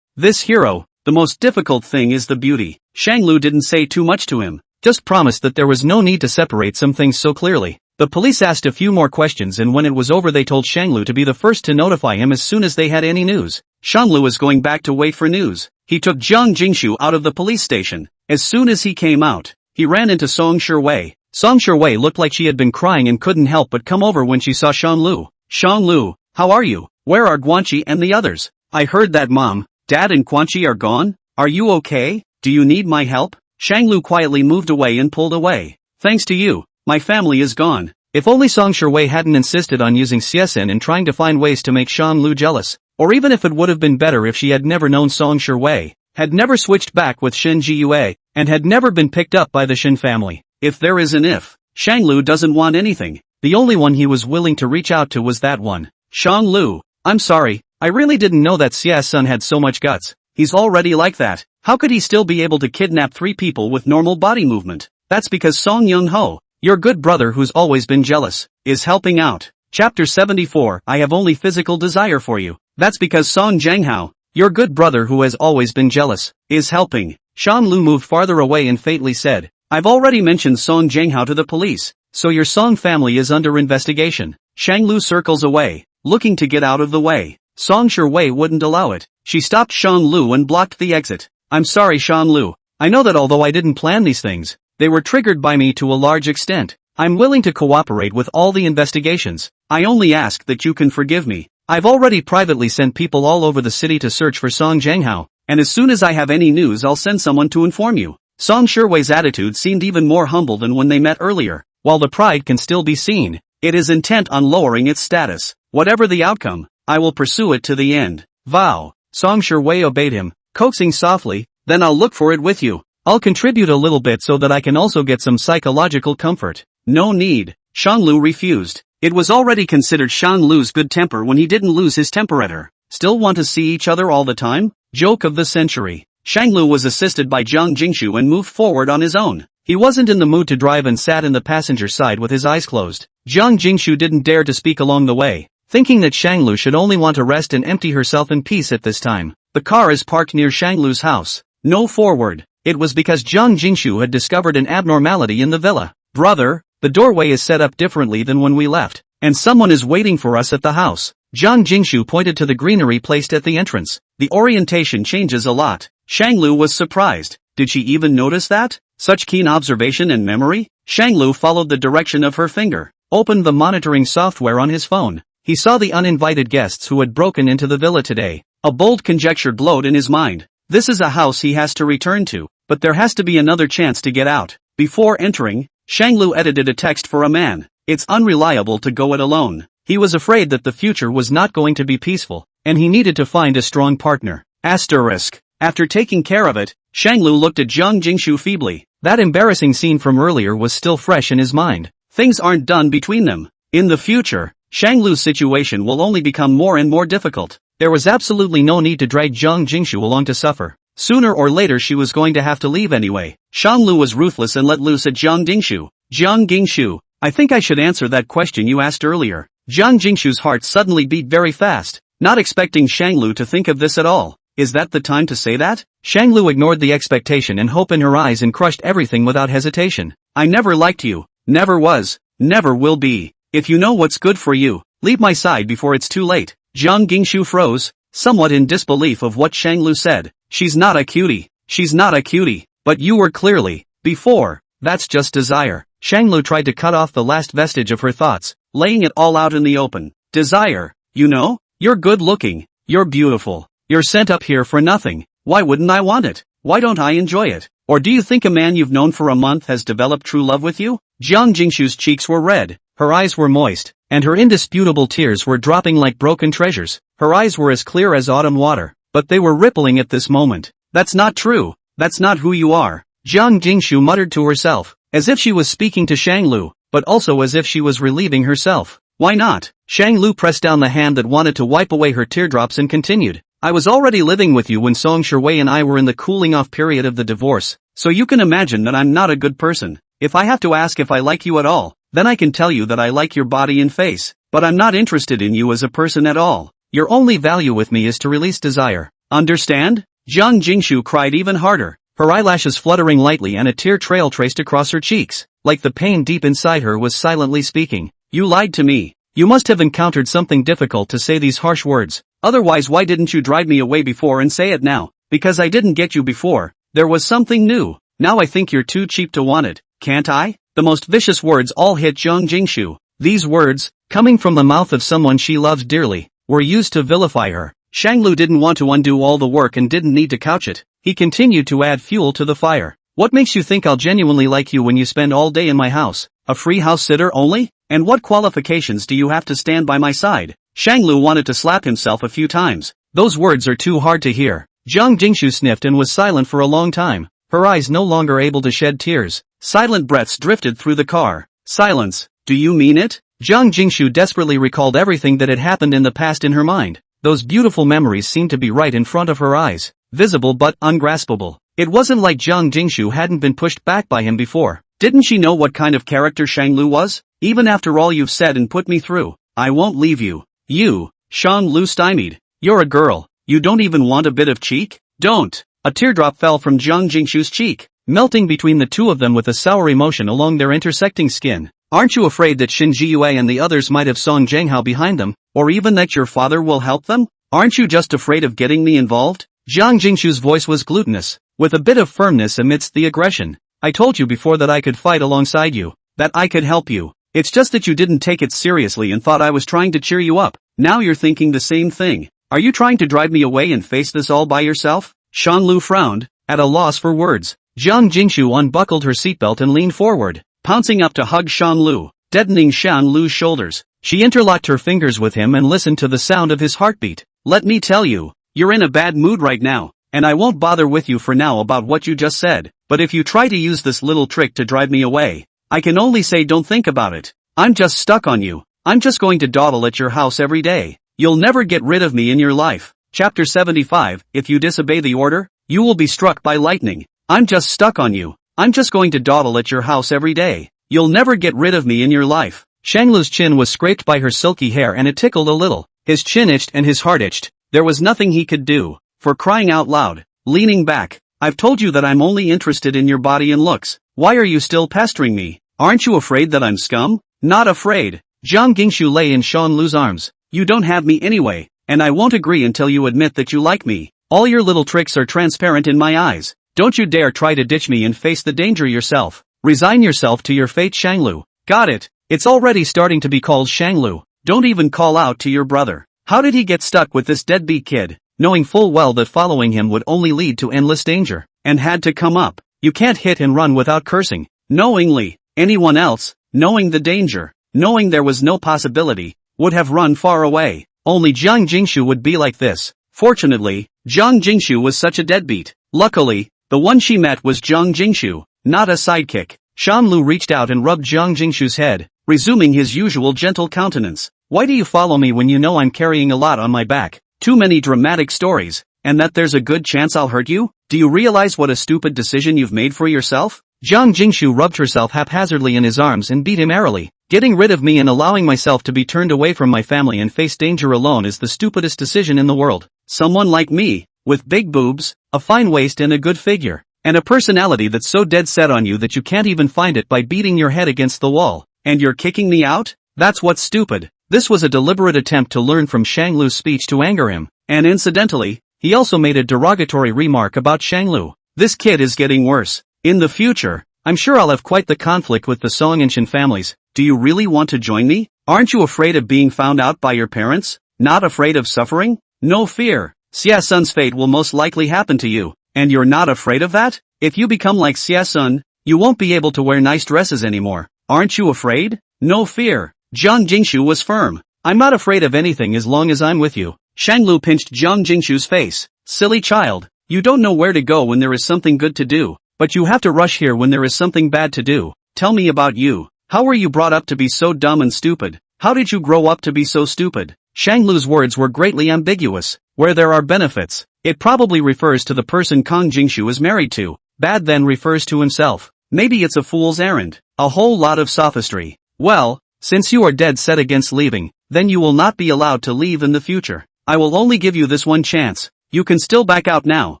This hero, the most difficult thing is the beauty. Shanglu didn't say too much to him, just promised that there was no need to separate some things so clearly. The police asked a few more questions, and when it was over they told Shanglu to be the first to notify him as soon as they had any news. Shanglu was going back to wait for news. He took Jiang Jingshu out of the police station. As soon as he came out, he ran into Song Shiwei. Song Shiwei looked like she had been crying and couldn't help but come over when she saw Shanglu. Shanglu, how are you? Where are Guanqi and the others? I heard that Mom, Dad and Guanqi are gone. Are you okay? Do you need my help? Shanglu quietly moved away and pulled away. Thanks to you, my family is gone. If only Song Shiwei hadn't insisted on using CSN and trying to find ways to make Shanglu jealous. Or even if it would have been better if she had never known Song Shiwei, had never switched back with Shinji Yue, and had never been picked up by the Shin family. If there is an if, Shanglu doesn't want anything. The only one he was willing to reach out to was that one. Shanglu, I'm sorry, I really didn't know that Xia's son had so much guts. He's already like that. How could he still be able to kidnap 3 people with normal body movement? That's because Song Young-ho, your good brother who's always been jealous, is helping out. Chapter 74, I have only physical desire for you. That's because Song Jianghao, your good brother who has always been jealous, is helping. Shanglu moved farther away and faintly said, I've already mentioned Song Jianghao to the police, so your Song family is under investigation. Shanglu circles away, looking to get out of the way. Song Shiwei wouldn't allow it. She stopped Shanglu and blocked the exit. I'm sorry Shanglu. I know that although I didn't plan these things, they were triggered by me to a large extent. I'm willing to cooperate with all the investigations. I only ask that you can forgive me. I've already privately sent people all over the city to search for Song Jianghao, and as soon as I have any news I'll send someone to inform you. Song Shiwei's attitude seemed even more humble than when they met earlier. While the pride can still be seen, it is intent on lowering its status. Whatever the outcome, I will pursue it to the end. Vow. Song Shiwei obeyed him, coaxing softly, then I'll look for it with you. I'll contribute a little bit so that I can also get some psychological comfort. No need. Shanglu refused. It was already considered Shanglu's good temper when he didn't lose his temper at her. Still want to see each other all the time? Joke of the century. Shanglu was assisted by Jiang Jingshu and moved forward on his own. He wasn't in the mood to drive and sat in the passenger side with his eyes closed. Jiang Jingshu didn't dare to speak along the way, thinking that Shanglu should only want to rest and empty herself in peace at this time. The car is parked near Shanglu's house. No forward. It was because Jiang Jingshu had discovered an abnormality in the villa. Brother, the doorway is set up differently than when we left, and someone is waiting for us at the house. Jiang Jingshu pointed to the greenery placed at the entrance. The orientation changes a lot. Shanglu was surprised. Did she even notice that? Such keen observation and memory? Shanglu followed the direction of her finger, opened the monitoring software on his phone. He saw the uninvited guests who had broken into the villa today. A bold conjecture glowed in his mind. This is a house he has to return to, but there has to be another chance to get out. Before entering, Shanglu edited a text for a man. It's unreliable to go it alone. He was afraid that the future was not going to be peaceful, and he needed to find a strong partner. Asterisk. After taking care of it, Shanglu looked at Jiang Jingshu feebly. That embarrassing scene from earlier was still fresh in his mind. Things aren't done between them. In the future, Shanglu's situation will only become more and more difficult. There was absolutely no need to drag Jiang Jingshu along to suffer. Sooner or later she was going to have to leave anyway. Shanglu was ruthless and let loose at Jiang Jingshu. Jiang Jingshu, I think I should answer that question you asked earlier. Jiang Jingshu's heart suddenly beat very fast, not expecting Shanglu to think of this at all. Is that the time to say that? Shanglu ignored the expectation and hope in her eyes and crushed everything without hesitation. I never liked you. Never was. Never will be. If you know what's good for you, leave my side before it's too late. Jiang Jingshu froze, somewhat in disbelief of what Shanglu said. She's not a cutie. She's not a cutie. But you were clearly, before. That's just desire. Shanglu tried to cut off the last vestige of her thoughts, laying it all out in the open. Desire. You know? You're good looking. You're beautiful. You're sent up here for nothing. Why wouldn't I want it? Why don't I enjoy it? Or do you think a man you've known for a month has developed true love with you? Jiang Jingshu's cheeks were red, her eyes were moist, and her indisputable tears were dropping like broken treasures. Her eyes were as clear as autumn water, but they were rippling at this moment. That's not true. That's not who you are. Jiang Jingshu muttered to herself, as if she was speaking to Shanglu, but also as if she was relieving herself. Why not? Shanglu pressed down the hand that wanted to wipe away her teardrops and continued. I was already living with you when Song Sherwei and I were in the cooling-off period of the divorce, so you can imagine that I'm not a good person. If I have to ask if I like you at all, then I can tell you that I like your body and face, but I'm not interested in you as a person at all. Your only value with me is to release desire. Understand? Jiang Jingshu cried even harder, her eyelashes fluttering lightly and a tear trail traced across her cheeks, like the pain deep inside her was silently speaking. You lied to me. You must have encountered something difficult to say these harsh words. Otherwise, why didn't you drive me away before and say it now? Because I didn't get you before. There was something new. Now I think you're too cheap to want it. Can't I? The most vicious words all hit Jiang Jingshu. These words, coming from the mouth of someone she loves dearly, were used to vilify her. Shanglu didn't want to undo all the work and didn't need to couch it. He continued to add fuel to the fire. What makes you think I'll genuinely like you when you spend all day in my house? A free house sitter only? And what qualifications do you have to stand by my side? Shanglu wanted to slap himself a few times. Those words are too hard to hear. Jiang Jingshu sniffed and was silent for a long time, her eyes no longer able to shed tears. Silent breaths drifted through the car. Silence. Do you mean it? Jiang Jingshu desperately recalled everything that had happened in the past in her mind. Those beautiful memories seemed to be right in front of her eyes, visible but ungraspable. It wasn't like Jiang Jingshu hadn't been pushed back by him before. Didn't she know what kind of character Shanglu was? Even after all you've said and put me through, I won't leave you. You, Shanglu stymied. You're a girl. You don't even want a bit of cheek? Don't. A teardrop fell from Jiang Jingshu's cheek, melting between the two of them with a sour emotion along their intersecting skin. Aren't you afraid that Shin Jiyue and the others might have Song Zhenghao behind them, or even that your father will help them? Aren't you just afraid of getting me involved? Jiang Jingshu's voice was glutinous, with a bit of firmness amidst the aggression. I told you before that I could fight alongside you, that I could help you. It's just that you didn't take it seriously and thought I was trying to cheer you up. Now you're thinking the same thing. Are you trying to drive me away and face this all by yourself? Shanglu frowned, at a loss for words. Jiang Jingshu unbuckled her seatbelt and leaned forward, pouncing up to hug Shanglu, deadening Shanglu's shoulders. She interlocked her fingers with him and listened to the sound of his heartbeat. Let me tell you, you're in a bad mood right now, and I won't bother with you for now about what you just said, but if you try to use this little trick to drive me away, I can only say don't think about it. I'm just stuck on you. I'm just going to dawdle at your house every day. You'll never get rid of me in your life. Chapter 75, If you disobey the order, you will be struck by lightning. I'm just stuck on you. I'm just going to dawdle at your house every day. You'll never get rid of me in your life. Shanglu's chin was scraped by her silky hair and it tickled a little. His chin itched and his heart itched. There was nothing he could do. For crying out loud. Leaning back. I've told you that I'm only interested in your body and looks. Why are you still pestering me? Aren't you afraid that I'm scum? Not afraid. Jiang Jingshu lay in Shanglu's arms. You don't have me anyway, and I won't agree until you admit that you like me. All your little tricks are transparent in my eyes. Don't you dare try to ditch me and face the danger yourself. Resign yourself to your fate, Shanglu. Got it. It's already starting to be called Shanglu. Don't even call out to your brother. How did he get stuck with this deadbeat kid, knowing full well that following him would only lead to endless danger, and had to come up? You can't hit and run without cursing. Knowingly, anyone else, knowing the danger, knowing there was no possibility, would have run far away. Only Jiang Jingshu would be like this. Fortunately, Jiang Jingshu was such a deadbeat. Luckily, the one she met was Jiang Jingshu, not a sidekick. Shanlu reached out and rubbed Jiang Jingshu's head, resuming his usual gentle countenance. Why do you follow me when you know I'm carrying a lot on my back? Too many dramatic stories, and that there's a good chance I'll hurt you? Do you realize what a stupid decision you've made for yourself? Jiang Jingshu rubbed herself haphazardly in his arms and beat him airily. Getting rid of me and allowing myself to be turned away from my family and face danger alone is the stupidest decision in the world. Someone like me, with big boobs, a fine waist and a good figure, and a personality that's so dead set on you that you can't even find it by beating your head against the wall, and you're kicking me out? That's what's stupid. This was a deliberate attempt to learn from Shanglu's speech to anger him, and incidentally, he also made a derogatory remark about Shanglu. This kid is getting worse. In the future, I'm sure I'll have quite the conflict with the Song and Shin families. Do you really want to join me? Aren't you afraid of being found out by your parents? Not afraid of suffering? No fear. Xia Sun's fate will most likely happen to you, and you're not afraid of that? If you become like Xia Sun, you won't be able to wear nice dresses anymore. Aren't you afraid? No fear. Jiang Jingshu was firm. I'm not afraid of anything as long as I'm with you. Shanglu pinched Jiang Jingshu's face. Silly child, you don't know where to go when there is something good to do, but you have to rush here when there is something bad to do. Tell me about you. How were you brought up to be so dumb and stupid? How did you grow up to be so stupid? Shanglu's words were greatly ambiguous. Where there are benefits, it probably refers to the person Kang Jingshu is married to. Bad then refers to himself. Maybe it's a fool's errand. A whole lot of sophistry. Well, since you are dead set against leaving, then you will not be allowed to leave in the future. I will only give you this one chance. You can still back out now,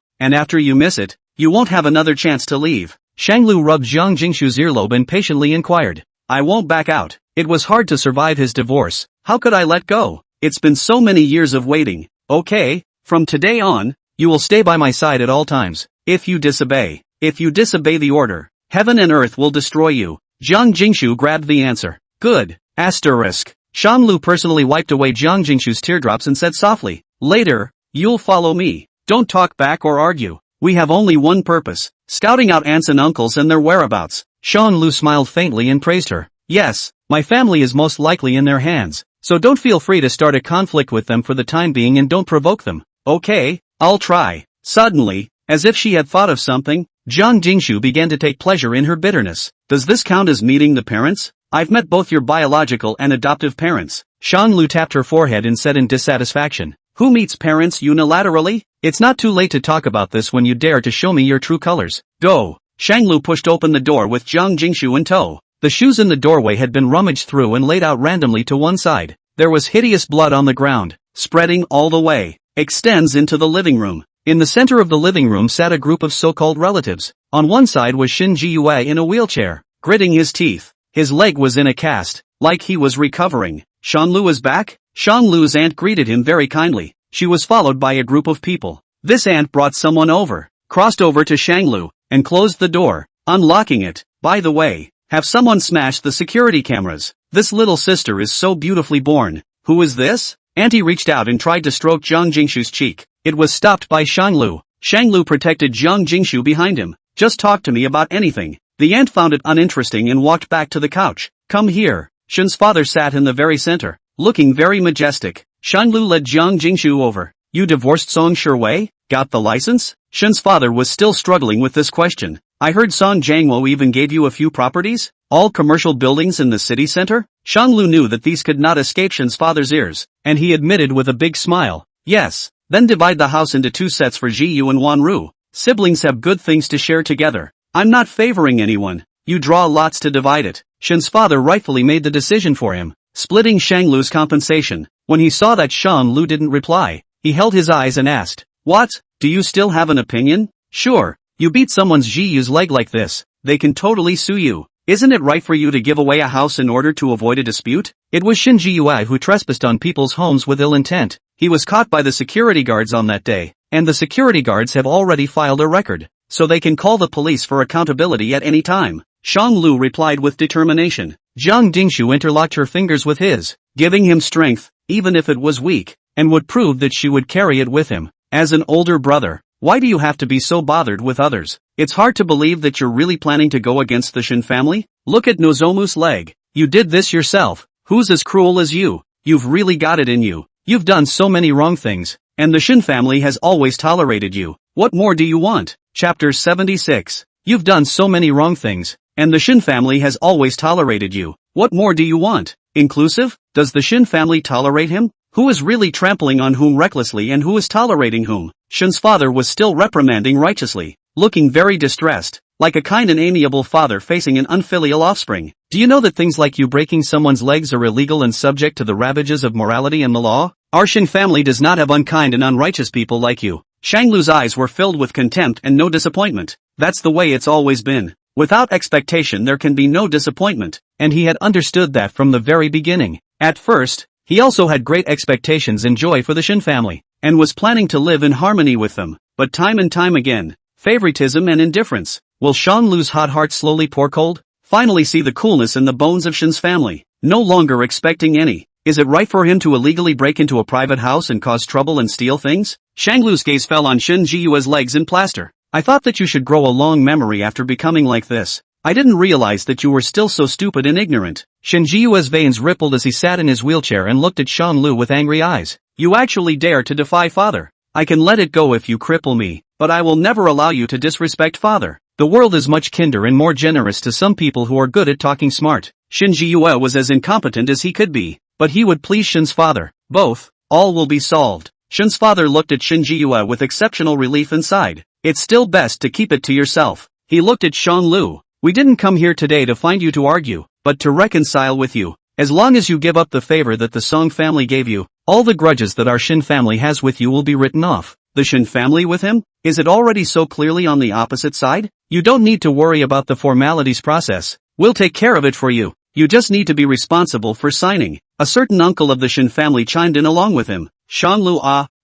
and after you miss it, you won't have another chance to leave. Shanglu rubbed Jiang Jingshu's earlobe and patiently inquired. I won't back out. It was hard to survive his divorce. How could I let go? It's been so many years of waiting. Okay, from today on, you will stay by my side at all times. If you disobey the order, heaven and earth will destroy you. Jiang Jingshu grabbed the answer. Good. Asterisk. Shanlu personally wiped away Jiang Jingshu's teardrops and said softly, later, you'll follow me. Don't talk back or argue. We have only one purpose, scouting out aunts and uncles and their whereabouts. Shanlu smiled faintly and praised her. Yes, my family is most likely in their hands, so don't feel free to start a conflict with them for the time being and don't provoke them. Okay, I'll try. Suddenly, as if she had thought of something, Jiang Jingshu began to take pleasure in her bitterness. Does this count as meeting the parents? I've met both your biological and adoptive parents. Shanlu tapped her forehead and said in dissatisfaction. Who meets parents unilaterally? It's not too late to talk about this when you dare to show me your true colors. Go. Shanglu pushed open the door with Jiang Jingshu in tow. The shoes in the doorway had been rummaged through and laid out randomly to one side. There was hideous blood on the ground, spreading all the way. Extends into the living room. In the center of the living room sat a group of so-called relatives. On one side was Shin Jiyue in a wheelchair, gritting his teeth. His leg was in a cast, like he was recovering. Shanlu is back? Shanlu's aunt greeted him very kindly. She was followed by a group of people. This aunt brought someone over, crossed over to Shanglu, and closed the door, unlocking it. By the way, have someone smash the security cameras. This little sister is so beautifully born. Who is this? Auntie reached out and tried to stroke Jiang Jingshu's cheek. It was stopped by Shanglu. Shanglu protected Jiang Jingshu behind him. Just talk to me about anything. The aunt found it uninteresting and walked back to the couch. Come here. Shin's father sat in the very center, looking very majestic. Shanglu led Jiang Jingshu over. You divorced Song Shiwei? Got the license? Shin's father was still struggling with this question. I heard Song Jiangwo even gave you a few properties? All commercial buildings in the city center? Shanglu knew that these could not escape Shin's father's ears, and he admitted with a big smile. Yes. Then divide the house into 2 sets for Jiyu and Wanru. Siblings have good things to share together. I'm not favoring anyone. You draw lots to divide it. Shin's father rightfully made the decision for him, splitting Shanglu's compensation. When he saw that Shanglu didn't reply, he held his eyes and asked, What? Do you still have an opinion? Sure. You beat someone's Jiyu's leg like this, they can totally sue you. Isn't it right for you to give away a house in order to avoid a dispute? It was Shin Jiyue who trespassed on people's homes with ill intent. He was caught by the security guards on that day, and the security guards have already filed a record, so they can call the police for accountability at any time. Shang Lu replied with determination. Jiang Dingshu interlocked her fingers with his, giving him strength, even if it was weak, and would prove that she would carry it with him. As an older brother, why do you have to be so bothered with others? It's hard to believe that you're really planning to go against the Shin family? Look at Nozomu's leg. You did this yourself. Who's as cruel as you? You've really got it in you. You've done so many wrong things, and the Shin family has always tolerated you. What more do you want? Chapter 76. You've done so many wrong things, and the Shin family has always tolerated you. What more do you want? Inclusive? Does the Shin family tolerate him? Who is really trampling on whom recklessly and who is tolerating whom? Shin's father was still reprimanding righteously, looking very distressed, like a kind and amiable father facing an unfilial offspring. Do you know that things like you breaking someone's legs are illegal and subject to the ravages of morality and the law? Our Shin family does not have unkind and unrighteous people like you. Shang Lu's eyes were filled with contempt and no disappointment. That's the way it's always been. Without expectation there can be no disappointment, and he had understood that from the very beginning. At first, he also had great expectations and joy for the Shin family, and was planning to live in harmony with them, but time and time again, favoritism and indifference. Will Shang Lu's hot heart slowly pour cold? Finally see the coolness in the bones of Shin's family, no longer expecting any. Is it right for him to illegally break into a private house and cause trouble and steal things? Shang Lu's gaze fell on Shin Jiyue's legs in plaster. I thought that you should grow a long memory after becoming like this. I didn't realize that you were still so stupid and ignorant. Shin Jiyue's veins rippled as he sat in his wheelchair and looked at Shang Lu with angry eyes. You actually dare to defy father. I can let it go if you cripple me, but I will never allow you to disrespect father. The world is much kinder and more generous to some people who are good at talking smart. Shin Jiyue was as incompetent as he could be, but he would please Shin's father. Both, all will be solved. Shin's father looked at Shin Jiyue with exceptional relief and sighed. It's still best to keep it to yourself. He looked at Shang Lu. We didn't come here today to find you to argue, but to reconcile with you. As long as you give up the favor that the Song family gave you, all the grudges that our Shin family has with you will be written off. The Shin family with him? Is it already so clearly on the opposite side? You don't need to worry about the formalities process. We'll take care of it for you. You just need to be responsible for signing. A certain uncle of the Shin family chimed in along with him. Shang Lu,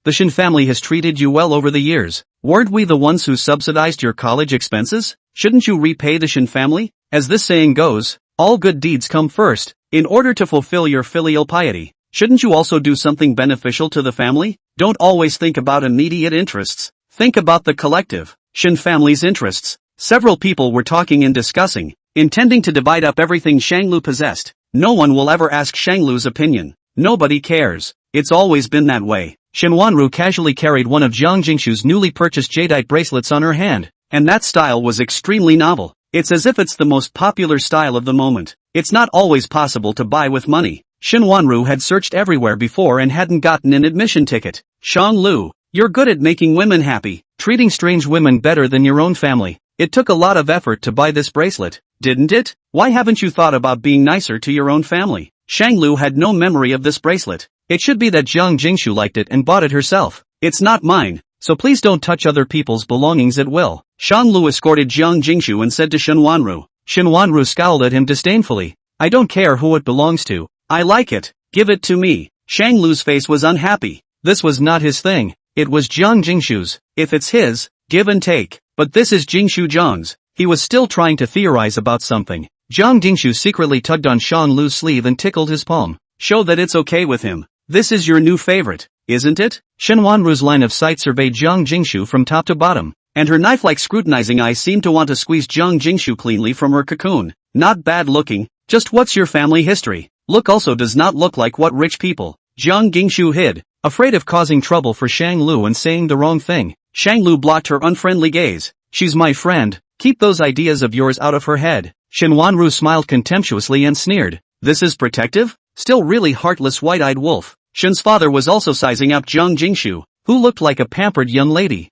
the Shin family has treated you well over the years. Weren't we the ones who subsidized your college expenses? Shouldn't you repay the Shin family? As this saying goes, all good deeds come first. In order to fulfill your filial piety, shouldn't you also do something beneficial to the family? Don't always think about immediate interests. Think about the collective, Shin family's interests. Several people were talking and discussing, intending to divide up everything Shang Lu possessed. No one will ever ask Shang Lu's opinion. Nobody cares. It's always been that way. Shin Wanru casually carried one of Jiang Jingshu's newly purchased jadeite bracelets on her hand, and that style was extremely novel. It's as if it's the most popular style of the moment. It's not always possible to buy with money. Shin Wanru had searched everywhere before and hadn't gotten an admission ticket. Shang Lu, you're good at making women happy, treating strange women better than your own family. It took a lot of effort to buy this bracelet, didn't it? Why haven't you thought about being nicer to your own family? Shang Lu had no memory of this bracelet. It should be that Jiang Jingshu liked it and bought it herself. It's not mine, so please don't touch other people's belongings at will. Shang Lu escorted Jiang Jingshu and said to Shin Wanru. Shin Wanru scowled at him disdainfully. I don't care who it belongs to. I like it. Give it to me. Shang Lu's face was unhappy. This was not his thing. It was Jiang Jingshu's. If it's his, give and take. But this is Jingshu Jiang's. He was still trying to theorize about something. Jiang Jingshu secretly tugged on Shang Lu's sleeve and tickled his palm. Show that it's okay with him. This is your new favorite, isn't it? Shin Wanru's line of sight surveyed Jiang Jingshu from top to bottom, and her knife-like scrutinizing eyes seemed to want to squeeze Jiang Jingshu cleanly from her cocoon. Not bad looking, just what's your family history? Look also does not look like what rich people. Jiang Jingshu hid, afraid of causing trouble for Shang Lu and saying the wrong thing. Shang Lu blocked her unfriendly gaze. She's my friend, keep those ideas of yours out of her head. Shin Wanru smiled contemptuously and sneered. This is protective? Still really heartless white-eyed wolf. Shin's father was also sizing up Jiang Jingshu, who looked like a pampered young lady.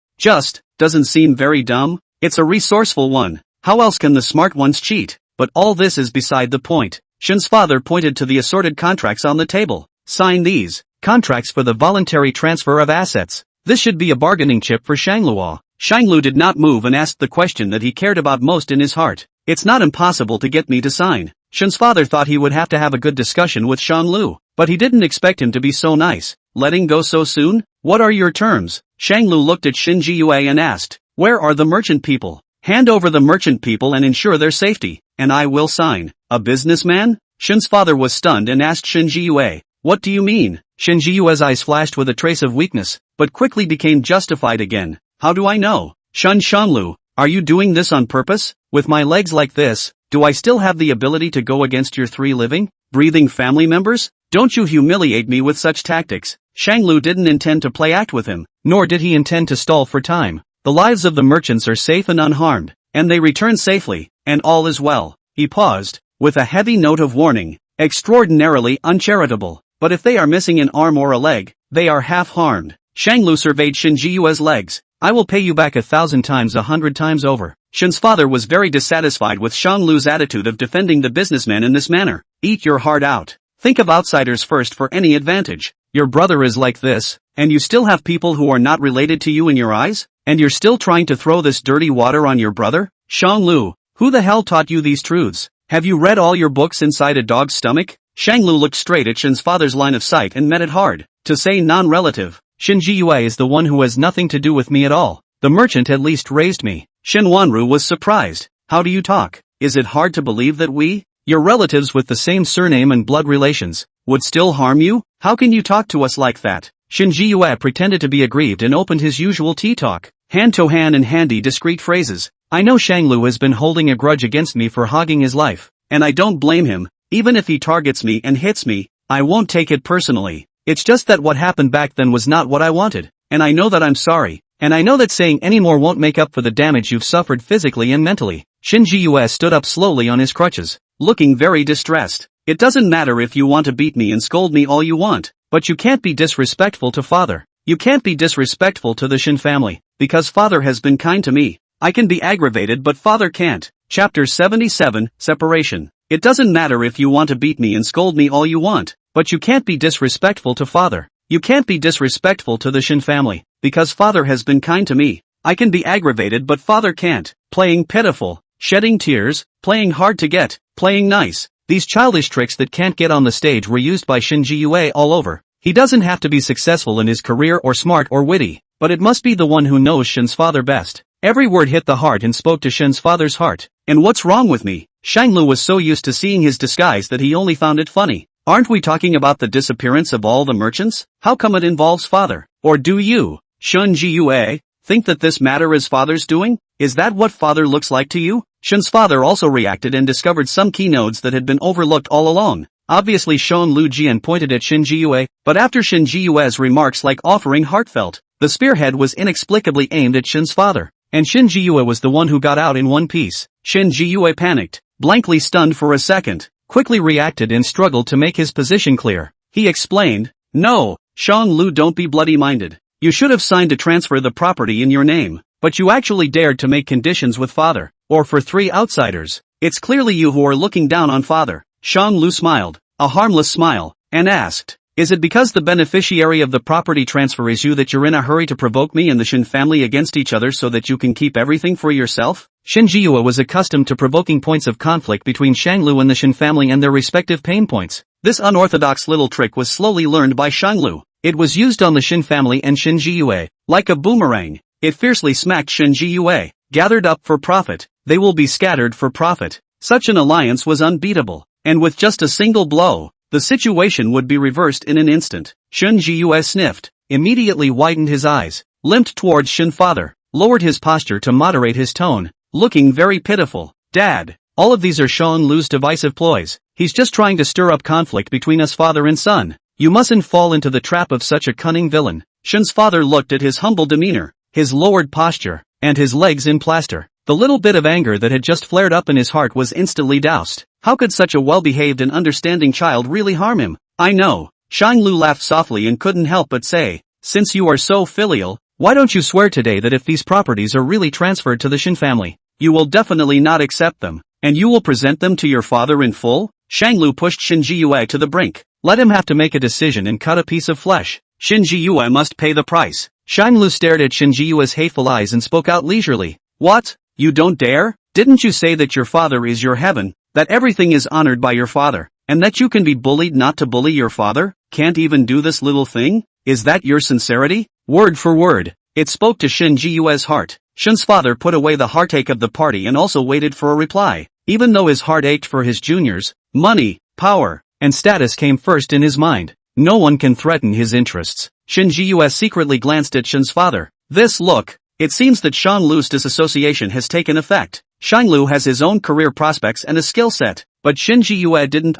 Doesn't seem very dumb. It's a resourceful one. How else can the smart ones cheat? But all this is beside the point. Shin's father pointed to the assorted contracts on the table. Sign these. Contracts for the voluntary transfer of assets. This should be a bargaining chip for Shang Luo. Shang Lu did not move and asked the question that he cared about most in his heart. It's not impossible to get me to sign. Shin's father thought he would have to have a good discussion with Shang Lu, but he didn't expect him to be so nice. Letting go so soon? What are your terms? Shang Lu looked at Shin Jiyue and asked, where are the merchant people? Hand over the merchant people and ensure their safety. and I will sign. A businessman? Shin's father was stunned and asked Shin Jiyue, what do you mean? Shin Jiyue's eyes flashed with a trace of weakness, but quickly became justified again. How do I know? Shun Shanlu, are you doing this on purpose? With my legs like this, do I still have the ability to go against your 3 living, breathing family members? Don't you humiliate me with such tactics. Shanglu didn't intend to play act with him, nor did he intend to stall for time. The lives of the merchants are safe and unharmed, and they return safely, and all is well. He paused, with a heavy note of warning. Extraordinarily uncharitable, but if they are missing an arm or a leg, they are half-harmed. Shanglu surveyed Shin Jiyue's legs. I will pay you back 1,000 times 100 times over. Shin's father was very dissatisfied with Shanglu's attitude of defending the businessman in this manner. Eat your heart out. Think of outsiders first for any advantage. Your brother is like this, and you still have people who are not related to you in your eyes? And you're still trying to throw this dirty water on your brother? Shanglu, who the hell taught you these truths? Have you read all your books inside a dog's stomach? Shanglu looked straight at Shin's father's line of sight and met it hard. To say non-relative, Shin Jiyue is the one who has nothing to do with me at all. The merchant at least raised me. Shin Wanru was surprised. How do you talk? Is it hard to believe that we, your relatives with the same surname and blood relations, would still harm you? How can you talk to us like that? Shin Jiyue pretended to be aggrieved and opened his usual tea talk. Hand-to-hand and handy discreet phrases. I know Shanglu has been holding a grudge against me for hogging his life, and I don't blame him. Even if he targets me and hits me, I won't take it personally. It's just that what happened back then was not what I wanted, and I know that I'm sorry, and I know that saying any more won't make up for the damage you've suffered physically and mentally. Shin Jiyue stood up slowly on his crutches, looking very distressed. It doesn't matter if you want to beat me and scold me all you want, but you can't be disrespectful to father. You can't be disrespectful to the Shin family, because father has been kind to me. I can be aggravated but father can't. Chapter 77, Separation. It doesn't matter if you want to beat me and scold me all you want, but you can't be disrespectful to father. You can't be disrespectful to the Shin family, because father has been kind to me. I can be aggravated but father can't. Playing pitiful, shedding tears, playing hard to get, playing nice. These childish tricks that can't get on the stage were used by Shin Jiyue all over. He doesn't have to be successful in his career or smart or witty, but it must be the one who knows Shin's father best. Every word hit the heart and spoke to Shin's father's heart. And what's wrong with me? Shanglu was so used to seeing his disguise that he only found it funny. Aren't we talking about the disappearance of all the merchants? How come it involves father? Or do you, Shun Jiyue, think that this matter is father's doing? Is that what father looks like to you? Shin's father also reacted and discovered some key nodes that had been overlooked all along. Obviously Shon Lu Jian pointed at Shin Jiyue, but after Shin Jiyue's remarks like offering heartfelt, the spearhead was inexplicably aimed at Shin's father. And Shin Jiyue was the one who got out in one piece. Shin Jiyue panicked, blankly stunned for a second, quickly reacted and struggled to make his position clear. He explained, no, Shang Lu, don't be bloody-minded. You should have signed to transfer the property in your name, but you actually dared to make conditions with father, or for 3 outsiders. It's clearly you who are looking down on father. Shang Lu smiled, a harmless smile, and asked, is it because the beneficiary of the property transfer is you that you're in a hurry to provoke me and the Shin family against each other so that you can keep everything for yourself? Shin Jiyue was accustomed to provoking points of conflict between Shanglu and the Shin family and their respective pain points. This unorthodox little trick was slowly learned by Shanglu. It was used on the Shin family and Shin Jiyue. Like a boomerang, it fiercely smacked Shin Jiyue. Gathered up for profit, they will be scattered for profit. Such an alliance was unbeatable, and with just a single blow, the situation would be reversed in an instant. Shin Jiyue sniffed, immediately widened his eyes, limped towards Shin father, lowered his posture to moderate his tone, looking very pitiful. Dad, all of these are Shang Lu's divisive ploys. He's just trying to stir up conflict between us father and son. You mustn't fall into the trap of such a cunning villain. Shin's father looked at his humble demeanor, his lowered posture, and his legs in plaster. The little bit of anger that had just flared up in his heart was instantly doused. How could such a well-behaved and understanding child really harm him? I know. Shang Lu laughed softly and couldn't help but say, since you are so filial, why don't you swear today that if these properties are really transferred to the Shin family, you will definitely not accept them, and you will present them to your father in full? Shang Lu pushed Shin Jiyue to the brink. Let him have to make a decision and cut a piece of flesh. Shin Jiyue must pay the price. Shang Lu stared at Shin Jiyue's hateful eyes and spoke out leisurely. What? You don't dare? Didn't you say that your father is your heaven, that everything is honored by your father, and that you can be bullied not to bully your father? Can't even do this little thing? Is that your sincerity? Word for word. It spoke to Shin Jiyue's heart. Shin's father put away the heartache of the party and also waited for a reply. Even though his heart ached for his juniors, money, power, and status came first in his mind. No one can threaten his interests. Shin Ji-yue secretly glanced at Shin's father. Look. It seems that Shan Lu's disassociation has taken effect. Shan Lu has his own career prospects and a skill set, but Shin Ji-yue didn't.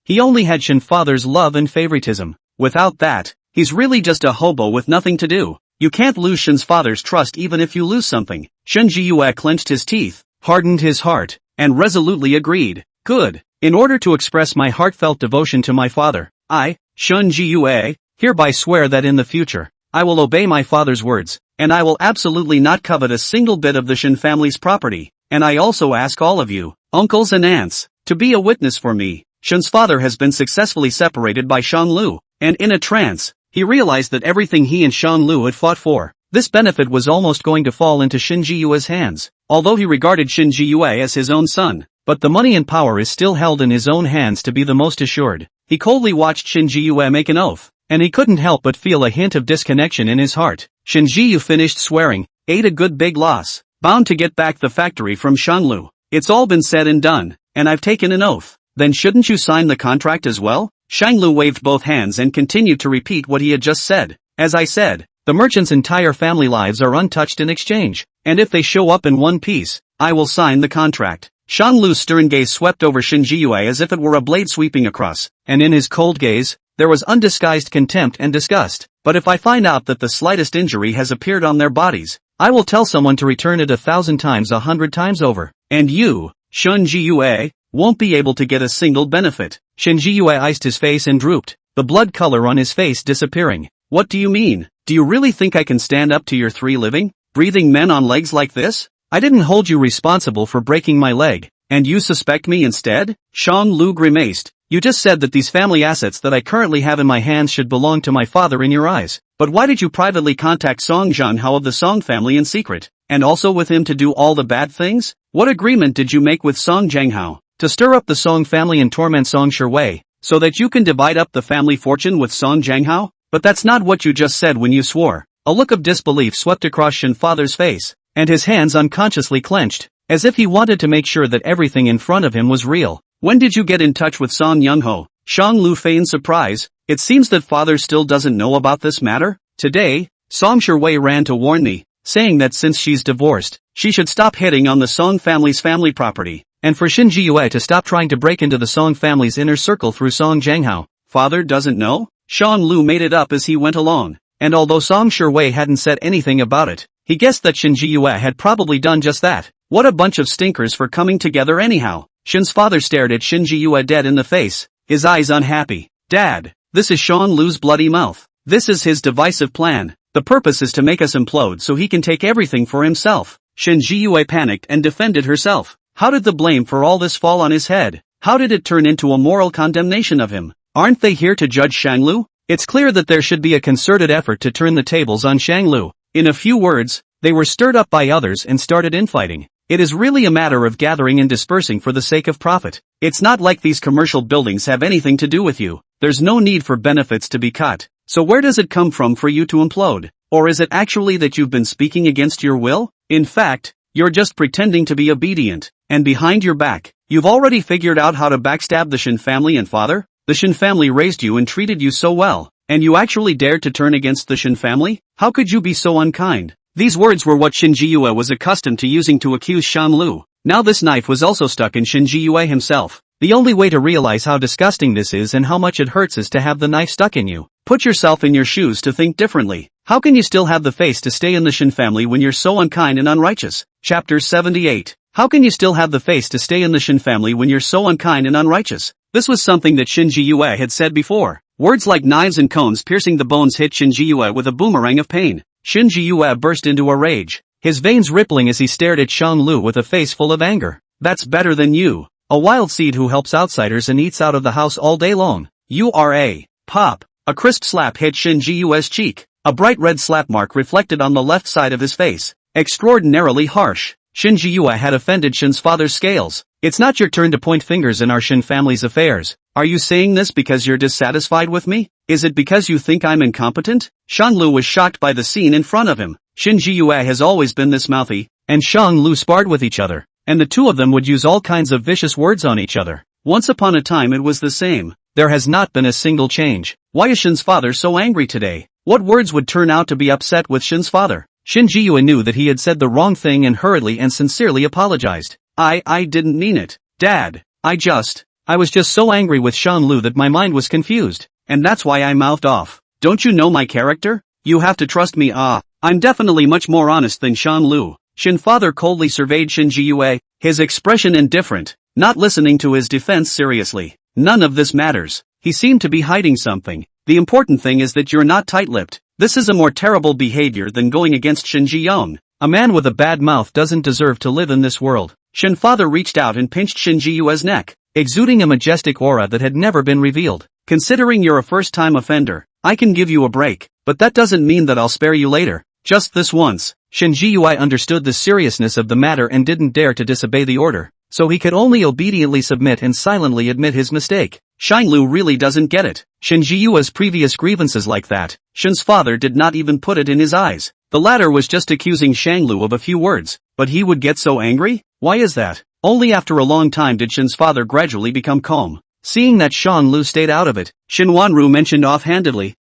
He only had Shin father's love and favoritism. Without that, he's really just a hobo with nothing to do. You can't lose Shin's father's trust even if you lose something. Shin Ji-yue clenched his teeth, hardened his heart, and resolutely agreed. Good. In order to express my heartfelt devotion to my father, I, Shin Ji-yue, hereby swear that in the future, I will obey my father's words, and I will absolutely not covet a single bit of the Shin family's property. And I also ask all of you, uncles and aunts, to be a witness for me. Shin's father has been successfully separated by Shan Lu, and in a trance, he realized that everything he and Shan Lu had fought for, this benefit was almost going to fall into Shin Ji-yue's hands. Although he regarded Shin Ji-yue as his own son, but the money and power is still held in his own hands to be the most assured. He coldly watched Shin Ji-yue make an oath, and he couldn't help but feel a hint of disconnection in his heart. Shin Ji-yue finished swearing, ate a good big loss, bound to get back the factory from Shan Lu. It's all been said and done, and I've taken an oath. Then shouldn't you sign the contract as well? Shan Lu waved both hands and continued to repeat what he had just said. As I said, the merchant's entire family lives are untouched in exchange, and if they show up in one piece, I will sign the contract. Shan Lu's stern gaze swept over Shin Ji-yue as if it were a blade sweeping across, and in his cold gaze, there was undisguised contempt and disgust. But if I find out that the slightest injury has appeared on their bodies, I will tell someone to return it 1,000 times 100 times over. And you, Shin Ji-yue, won't be able to get a single benefit. Shin Ji-yue iced his face and drooped, the blood color on his face disappearing. What do you mean? Do you really think I can stand up to your 3 living, breathing men on legs like this? I didn't hold you responsible for breaking my leg, and you suspect me instead? Shan Lu grimaced. You just said that these family assets that I currently have in my hands should belong to my father in your eyes. But why did you privately contact Song Jianhao of the Song family in secret, and also with him to do all the bad things? What agreement did you make with Song Jianhao? To stir up the Song family and torment Song Shiwei, so that you can divide up the family fortune with Song Jianhao? But that's not what you just said when you swore. A look of disbelief swept across Shin father's face, and his hands unconsciously clenched, as if he wanted to make sure that everything in front of him was real. When did you get in touch with Song Youngho? Shan Lu feigned surprise. It seems that father still doesn't know about this matter. Today, Song Shiwei ran to warn me, saying that since she's divorced, she should stop hitting on the Song family's family property, and for Shin Ji-yue to stop trying to break into the Song family's inner circle through Song Jianghao. Father doesn't know? Shan Lu made it up as he went along, and although Song Shiwei hadn't said anything about it, he guessed that Shin Ji-yue had probably done just that. What a bunch of stinkers for coming together anyhow. Shin's father stared at Shin Ji-yue dead in the face, his eyes unhappy. Dad, this is Shan Lu's bloody mouth. This is his divisive plan. The purpose is to make us implode so he can take everything for himself. Shin Ji-yue panicked and defended herself. How did the blame for all this fall on his head? How did it turn into a moral condemnation of him? Aren't they here to judge Shang Lu? It's clear that there should be a concerted effort to turn the tables on Shang Lu. In a few words, they were stirred up by others and started infighting. It is really a matter of gathering and dispersing for the sake of profit. It's not like these commercial buildings have anything to do with you. There's no need for benefits to be cut. So where does it come from for you to implode? Or is it actually that you've been speaking against your will? In fact, you're just pretending to be obedient, and behind your back, you've already figured out how to backstab the Shin family and father? The Shin family raised you and treated you so well, and you actually dared to turn against the Shin family? How could you be so unkind? These words were what Shin Ji-yue was accustomed to using to accuse Shan Lu. Now this knife was also stuck in Shin Ji-yue himself. The only way to realize how disgusting this is and how much it hurts is to have the knife stuck in you. Put yourself in your shoes to think differently. How can you still have the face to stay in the Shin family when you're so unkind and unrighteous? Chapter 78. How can you still have the face to stay in the Shin family when you're so unkind and unrighteous? This was something that Shin Ji-yue had said before. Words like knives and cones piercing the bones hit Shin Ji-yue with a boomerang of pain. Shin Ji-yue burst into a rage, his veins rippling as he stared at Shang Lu with a face full of anger. That's better than you. A wild seed who helps outsiders and eats out of the house all day long. You are a pop. A crisp slap hit Shin Ji-yue's cheek. A bright red slap mark reflected on the left side of his face. Extraordinarily harsh. Shin Ji-yue had offended Shin's father's scales. It's not your turn to point fingers in our Shin family's affairs. Are you saying this because you're dissatisfied with me? Is it because you think I'm incompetent? Shang Lu was shocked by the scene in front of him. Shin Ji-yue has always been this mouthy, and Shang Lu sparred with each other. and the two of them would use all kinds of vicious words on each other. Once upon a time it was the same. There has not been a single change. Why is Shin's father so angry today? What words would turn out to be upset with Shin's father? Shin Ji-yue knew that he had said the wrong thing and hurriedly and sincerely apologized. I didn't mean it. Dad. I was just so angry with Shan Lu that my mind was confused. And that's why I mouthed off. Don't you know my character? You have to trust me. I'm definitely much more honest than Shan Lu. Shin father coldly surveyed Shin Ji-yue, his expression indifferent, not listening to his defense seriously. None of this matters. He seemed to be hiding something. The important thing is that you're not tight-lipped. This is a more terrible behavior than going against Shin Ji-young. A man with a bad mouth doesn't deserve to live in this world. Shin father reached out and pinched Shin Ji-yue's neck, exuding a majestic aura that had never been revealed. Considering you're a first-time offender, I can give you a break, but that doesn't mean that I'll spare you later. Just this once. Shin Ji-yue understood the seriousness of the matter and didn't dare to disobey the order, so he could only obediently submit and silently admit his mistake. Shang Lu really doesn't get it. Shin Ji-yue's previous grievances like that, Shin's father did not even put it in his eyes. The latter was just accusing Shang Lu of a few words, but he would get so angry? Why is that? Only after a long time did Shin's father gradually become calm. Seeing that Shang Lu stayed out of it, Shin Wanru mentioned offhandedly,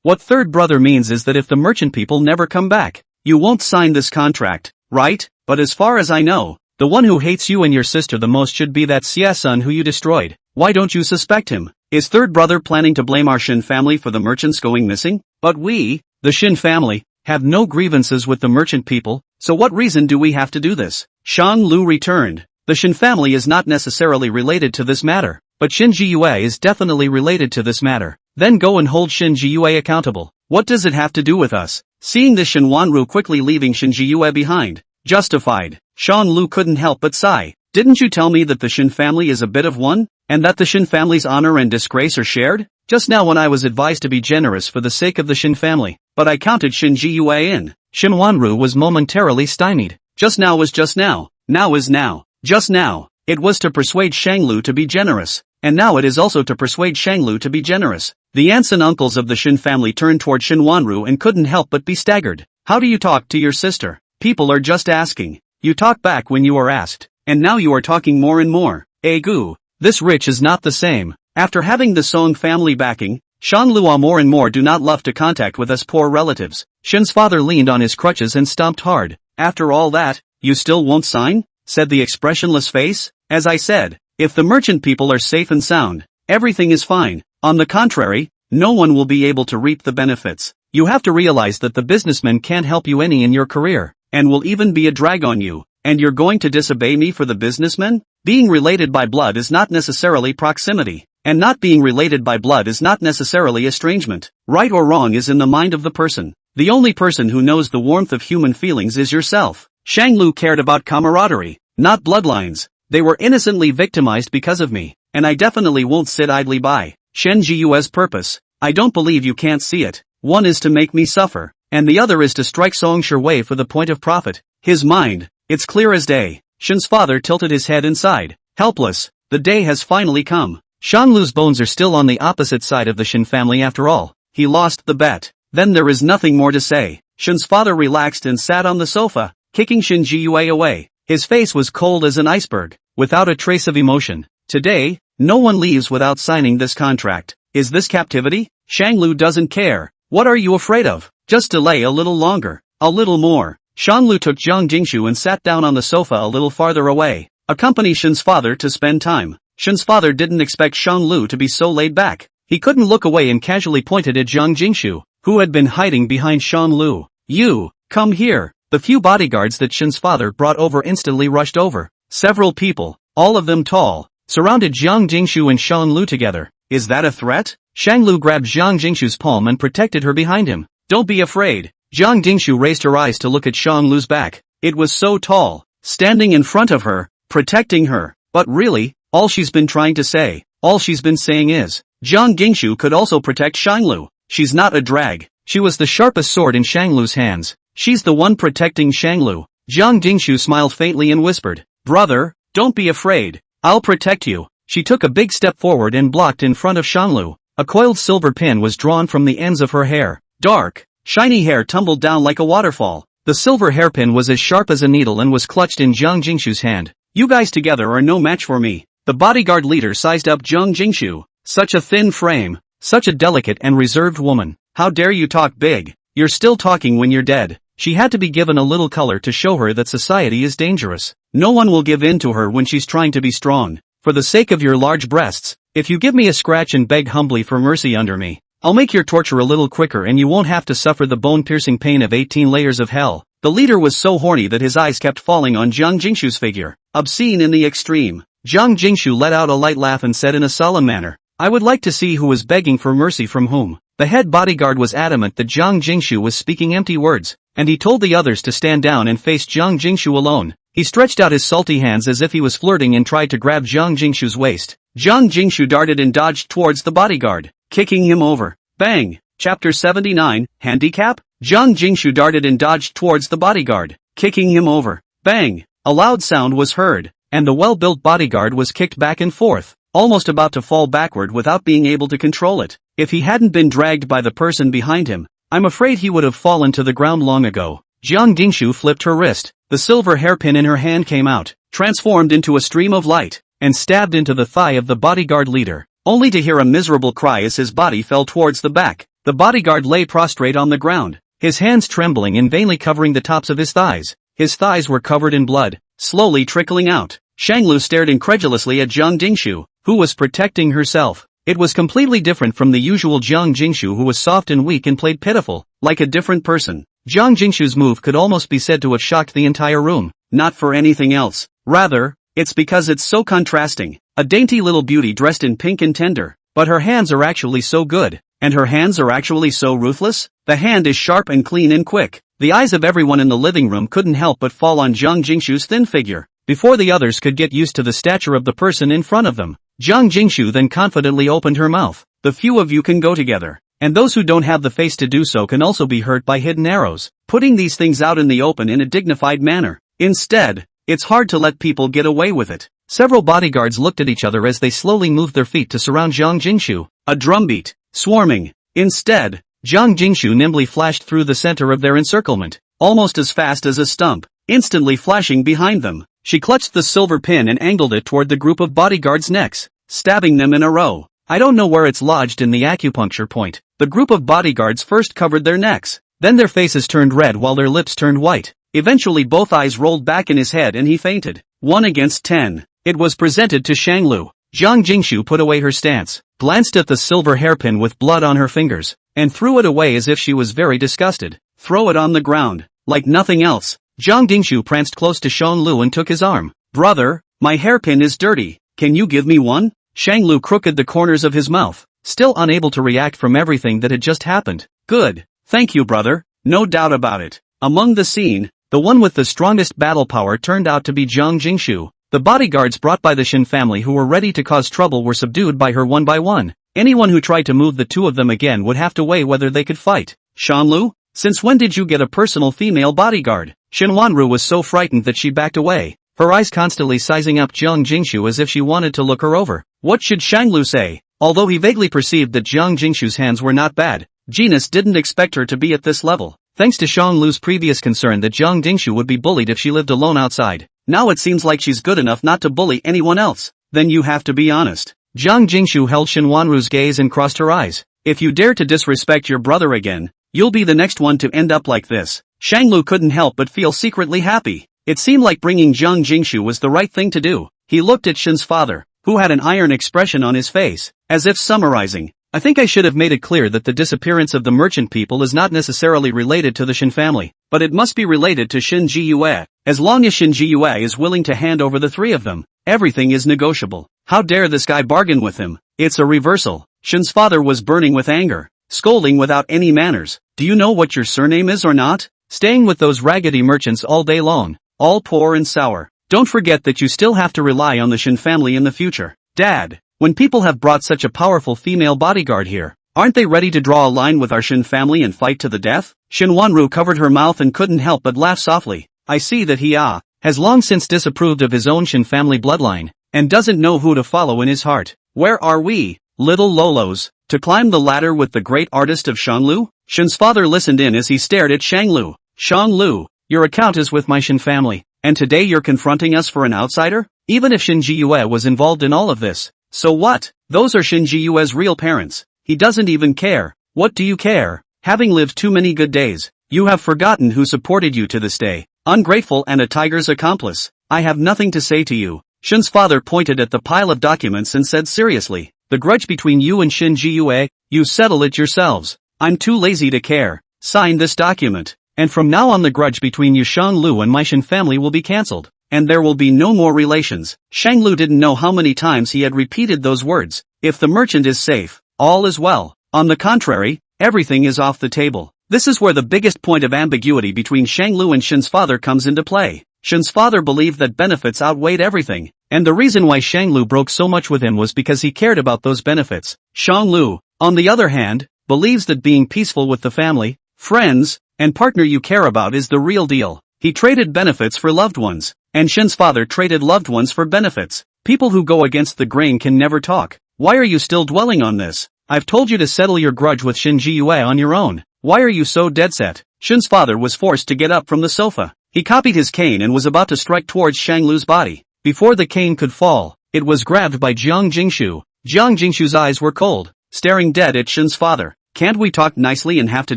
what third brother means is that if the merchant people never come back, you won't sign this contract, right? But as far as I know, the one who hates you and your sister the most should be that Xie-sun who you destroyed. Why don't you suspect him? Is third brother planning to blame our Shin family for the merchants going missing? But we, the Shin family, have no grievances with the merchant people, so what reason do we have to do this? Shang Lu returned. The Shin family is not necessarily related to this matter, but Shin Ji-yue is definitely related to this matter. Then go and hold Shin Ji-yue accountable. What does it have to do with us? Seeing this, Shin Wanru quickly leaving Shin Ji-yue behind. Justified. Shang Lu couldn't help but sigh. Didn't you tell me that the Shin family is a bit of one? And that the Shin family's honor and disgrace are shared? Just now when I was advised to be generous for the sake of the Shin family, but I counted Shin Ji-yue in. Shin Wanru was momentarily stymied. Just now was just now. Now is now. Just now. It was to persuade Shang Lu to be generous. And now it is also to persuade Shang Lu to be generous. The aunts and uncles of the Shin family turned toward Shin Wanru and couldn't help but be staggered. How do you talk to your sister? People are just asking. You talk back when you are asked. And now you are talking more and more. Gu. This rich is not the same. After having the Song family backing, Shang Lu more and more do not love to contact with us poor relatives. Shin's father leaned on his crutches and stomped hard. After all that, you still won't sign? Said the expressionless face. As I said, if the merchant people are safe and sound, everything is fine. On the contrary, no one will be able to reap the benefits. You have to realize that the businessmen can't help you any in your career, and will even be a drag on you. And you're going to disobey me for the businessmen? Being related by blood is not necessarily proximity, and not being related by blood is not necessarily estrangement. Right or wrong is in the mind of the person. The only person who knows the warmth of human feelings is yourself. Shang Lu cared about camaraderie, not bloodlines. They were innocently victimized because of me, and I definitely won't sit idly by. Shen Jiyue's purpose, I don't believe you can't see it. One is to make me suffer, and the other is to strike Song Shiwei for the point of profit. His mind, it's clear as day. Shen's father tilted his head inside. Helpless, the day has finally come. Shang Lu's bones are still on the opposite side of the Shin family after all. He lost the bet. Then there is nothing more to say. Shen's father relaxed and sat on the sofa, kicking Shin Jiyue away. His face was cold as an iceberg, without a trace of emotion. Today, no one leaves without signing this contract. Is this captivity? Shang Lu doesn't care. What are you afraid of? Just delay a little longer. A little more. Shang Lu took Jiang Jingshu and sat down on the sofa a little farther away. Accompany Shin's father to spend time. Shin's father didn't expect Shang Lu to be so laid back. He couldn't look away and casually pointed at Jiang Jingshu, who had been hiding behind Shang Lu. You, come here. The few bodyguards that Shin's father brought over instantly rushed over. Several people, all of them tall, surrounded Jiang Jingshu and Shang Lu together. Is that a threat? Shang Lu grabbed Jiang Jingshu's palm and protected her behind him. Don't be afraid. Jiang Jingshu raised her eyes to look at Shang Lu's back. It was so tall, standing in front of her, protecting her. But really, all she's been trying to say, all she's been saying is, Jiang Jingshu could also protect Shang Lu. She's not a drag. She was the sharpest sword in Shang Lu's hands. She's the one protecting Shang Lu. Jiang Jingshu smiled faintly and whispered, Brother, don't be afraid. I'll protect you. She took a big step forward and blocked in front of Shang Lu. A coiled silver pin was drawn from the ends of her hair. Dark, shiny hair tumbled down like a waterfall. The silver hairpin was as sharp as a needle and was clutched in Jiang Jingshu's hand. You guys together are no match for me. The bodyguard leader sized up Jiang Jingshu. Such a thin frame. Such a delicate and reserved woman. How dare you talk big? You're still talking when you're dead. She had to be given a little color to show her that society is dangerous. No one will give in to her when she's trying to be strong. For the sake of your large breasts, if you give me a scratch and beg humbly for mercy under me, I'll make your torture a little quicker and you won't have to suffer the bone-piercing pain of 18 layers of hell. The leader was so horny that his eyes kept falling on Jiang Jingshu's figure. Obscene in the extreme. Jiang Jingshu let out a light laugh and said in a solemn manner, I would like to see who was begging for mercy from whom. The head bodyguard was adamant that Jiang Jingshu was speaking empty words, and he told the others to stand down and face Jiang Jingshu alone. He stretched out his salty hands as if he was flirting and tried to grab Jiang Jingshu's waist. Jiang Jingshu darted and dodged towards the bodyguard, kicking him over. Bang! Chapter 79, Handicap? Jiang Jingshu darted and dodged towards the bodyguard, kicking him over. Bang! A loud sound was heard, and the well-built bodyguard was kicked back and forth, almost about to fall backward without being able to control it. If he hadn't been dragged by the person behind him, I'm afraid he would have fallen to the ground long ago. Jiang Jingshu flipped her wrist. The silver hairpin in her hand came out, transformed into a stream of light, and stabbed into the thigh of the bodyguard leader, only to hear a miserable cry as his body fell towards the back. The bodyguard lay prostrate on the ground, his hands trembling and vainly covering the tops of his thighs. His thighs were covered in blood, slowly trickling out. Shanglu stared incredulously at Jiang Jingshu, who was protecting herself. It was completely different from the usual Jiang Jingshu, who was soft and weak and played pitiful, like a different person. Jiang Jingshu's move could almost be said to have shocked the entire room. Not for anything else. Rather, it's because it's so contrasting. A dainty little beauty dressed in pink and tender, but her hands are actually so good. And her hands are actually so ruthless? The hand is sharp and clean and quick. The eyes of everyone in the living room couldn't help but fall on Jiang Jingshu's thin figure, before the others could get used to the stature of the person in front of them. Jiang Jingshu then confidently opened her mouth. The few of you can go together, and those who don't have the face to do so can also be hurt by hidden arrows. Putting these things out in the open in a dignified manner. Instead, it's hard to let people get away with it. Several bodyguards looked at each other as they slowly moved their feet to surround Jiang Jingshu. A drumbeat. Swarming. Instead, Jiang Jingshu nimbly flashed through the center of their encirclement, almost as fast as a stump, instantly flashing behind them. She clutched the silver pin and angled it toward the group of bodyguards' necks, stabbing them in a row. I don't know where it's lodged in the acupuncture point. The group of bodyguards first covered their necks, then their faces turned red while their lips turned white. Eventually both eyes rolled back in his head and he fainted. 1 against 10. It was presented to Shanglu. Jiang Jingshu put away her stance, glanced at the silver hairpin with blood on her fingers, and threw it away as if she was very disgusted. Throw it on the ground, like nothing else. Jiang Jingshu pranced close to Shanglu and took his arm. Brother, my hairpin is dirty, can you give me one? Shanglu crooked the corners of his mouth, still unable to react from everything that had just happened. Good, thank you brother, no doubt about it. Among the scene, the one with the strongest battle power turned out to be Jiang Jingshu. The bodyguards brought by the Shin family who were ready to cause trouble were subdued by her one by one. Anyone who tried to move the two of them again would have to weigh whether they could fight. Shanlu, since when did you get a personal female bodyguard? Shinwanru was so frightened that she backed away, her eyes constantly sizing up Jiang Jingshu as if she wanted to look her over. What should Shanglu say? Although he vaguely perceived that Jiang Jingshu's hands were not bad, Genus didn't expect her to be at this level, thanks to Shanglu's previous concern that Jiang Jingshu would be bullied if she lived alone outside. Now it seems like she's good enough not to bully anyone else. Then you have to be honest. Jiang Jingshu held Shinwanru's gaze and crossed her eyes. If you dare to disrespect your brother again, you'll be the next one to end up like this. Shanglu couldn't help but feel secretly happy. It seemed like bringing Jiang Jingshu was the right thing to do. He looked at Shin's father, who had an iron expression on his face, as if summarizing. I think I should have made it clear that the disappearance of the merchant people is not necessarily related to the Shin family, but it must be related to Shin Jiyue. As long as Shin Jiyue is willing to hand over the three of them, everything is negotiable. How dare this guy bargain with him? It's a reversal. Shin's father was burning with anger, scolding without any manners. Do you know what your surname is or not? Staying with those raggedy merchants all day long, all poor and sour. Don't forget that you still have to rely on the Shin family in the future. Dad, when people have brought such a powerful female bodyguard here, aren't they ready to draw a line with our Shin family and fight to the death? Shinwanru covered her mouth and couldn't help but laugh softly. I see that he has long since disapproved of his own Shin family bloodline, and doesn't know who to follow in his heart. Where are we, little Lolos, to climb the ladder with the great artist of Shanglu? Shin's father listened in as he stared at Shanglu. Shanglu, Your account is with my Shin family, and today you're confronting us for an outsider? Even if Shin Ji-yue was involved in all of this, so what? Those are Shin Ji-yue's real parents. He doesn't even care. What do you care? Having lived too many good days, you have forgotten who supported you to this day. Ungrateful and a tiger's accomplice. I have nothing to say to you. Shin's father pointed at the pile of documents and said seriously, the grudge between you and Shin Ji-yue, you settle it yourselves. I'm too lazy to care. Sign this document. And from now on the grudge between you Shanglu and my Shin family will be cancelled. And there will be no more relations. Shanglu didn't know how many times he had repeated those words. If the merchant is safe, all is well. On the contrary, everything is off the table. This is where the biggest point of ambiguity between Shanglu and Shin's father comes into play. Shin's father believed that benefits outweighed everything, and the reason why Shanglu broke so much with him was because he cared about those benefits. Shanglu, on the other hand, believes that being peaceful with the family, friends, and partner you care about is the real deal. He traded benefits for loved ones, and Shin's father traded loved ones for benefits. People who go against the grain can never talk. Why are you still dwelling on this? I've told you to settle your grudge with Shin Ji-yue on your own. Why are you so dead set? Shin's father was forced to get up from the sofa. He copied his cane and was about to strike towards Shanglu's body. Before the cane could fall, it was grabbed by Jiang Jingshu. Jiang Jingshu's eyes were cold, staring dead at Shin's father. Can't we talk nicely and have to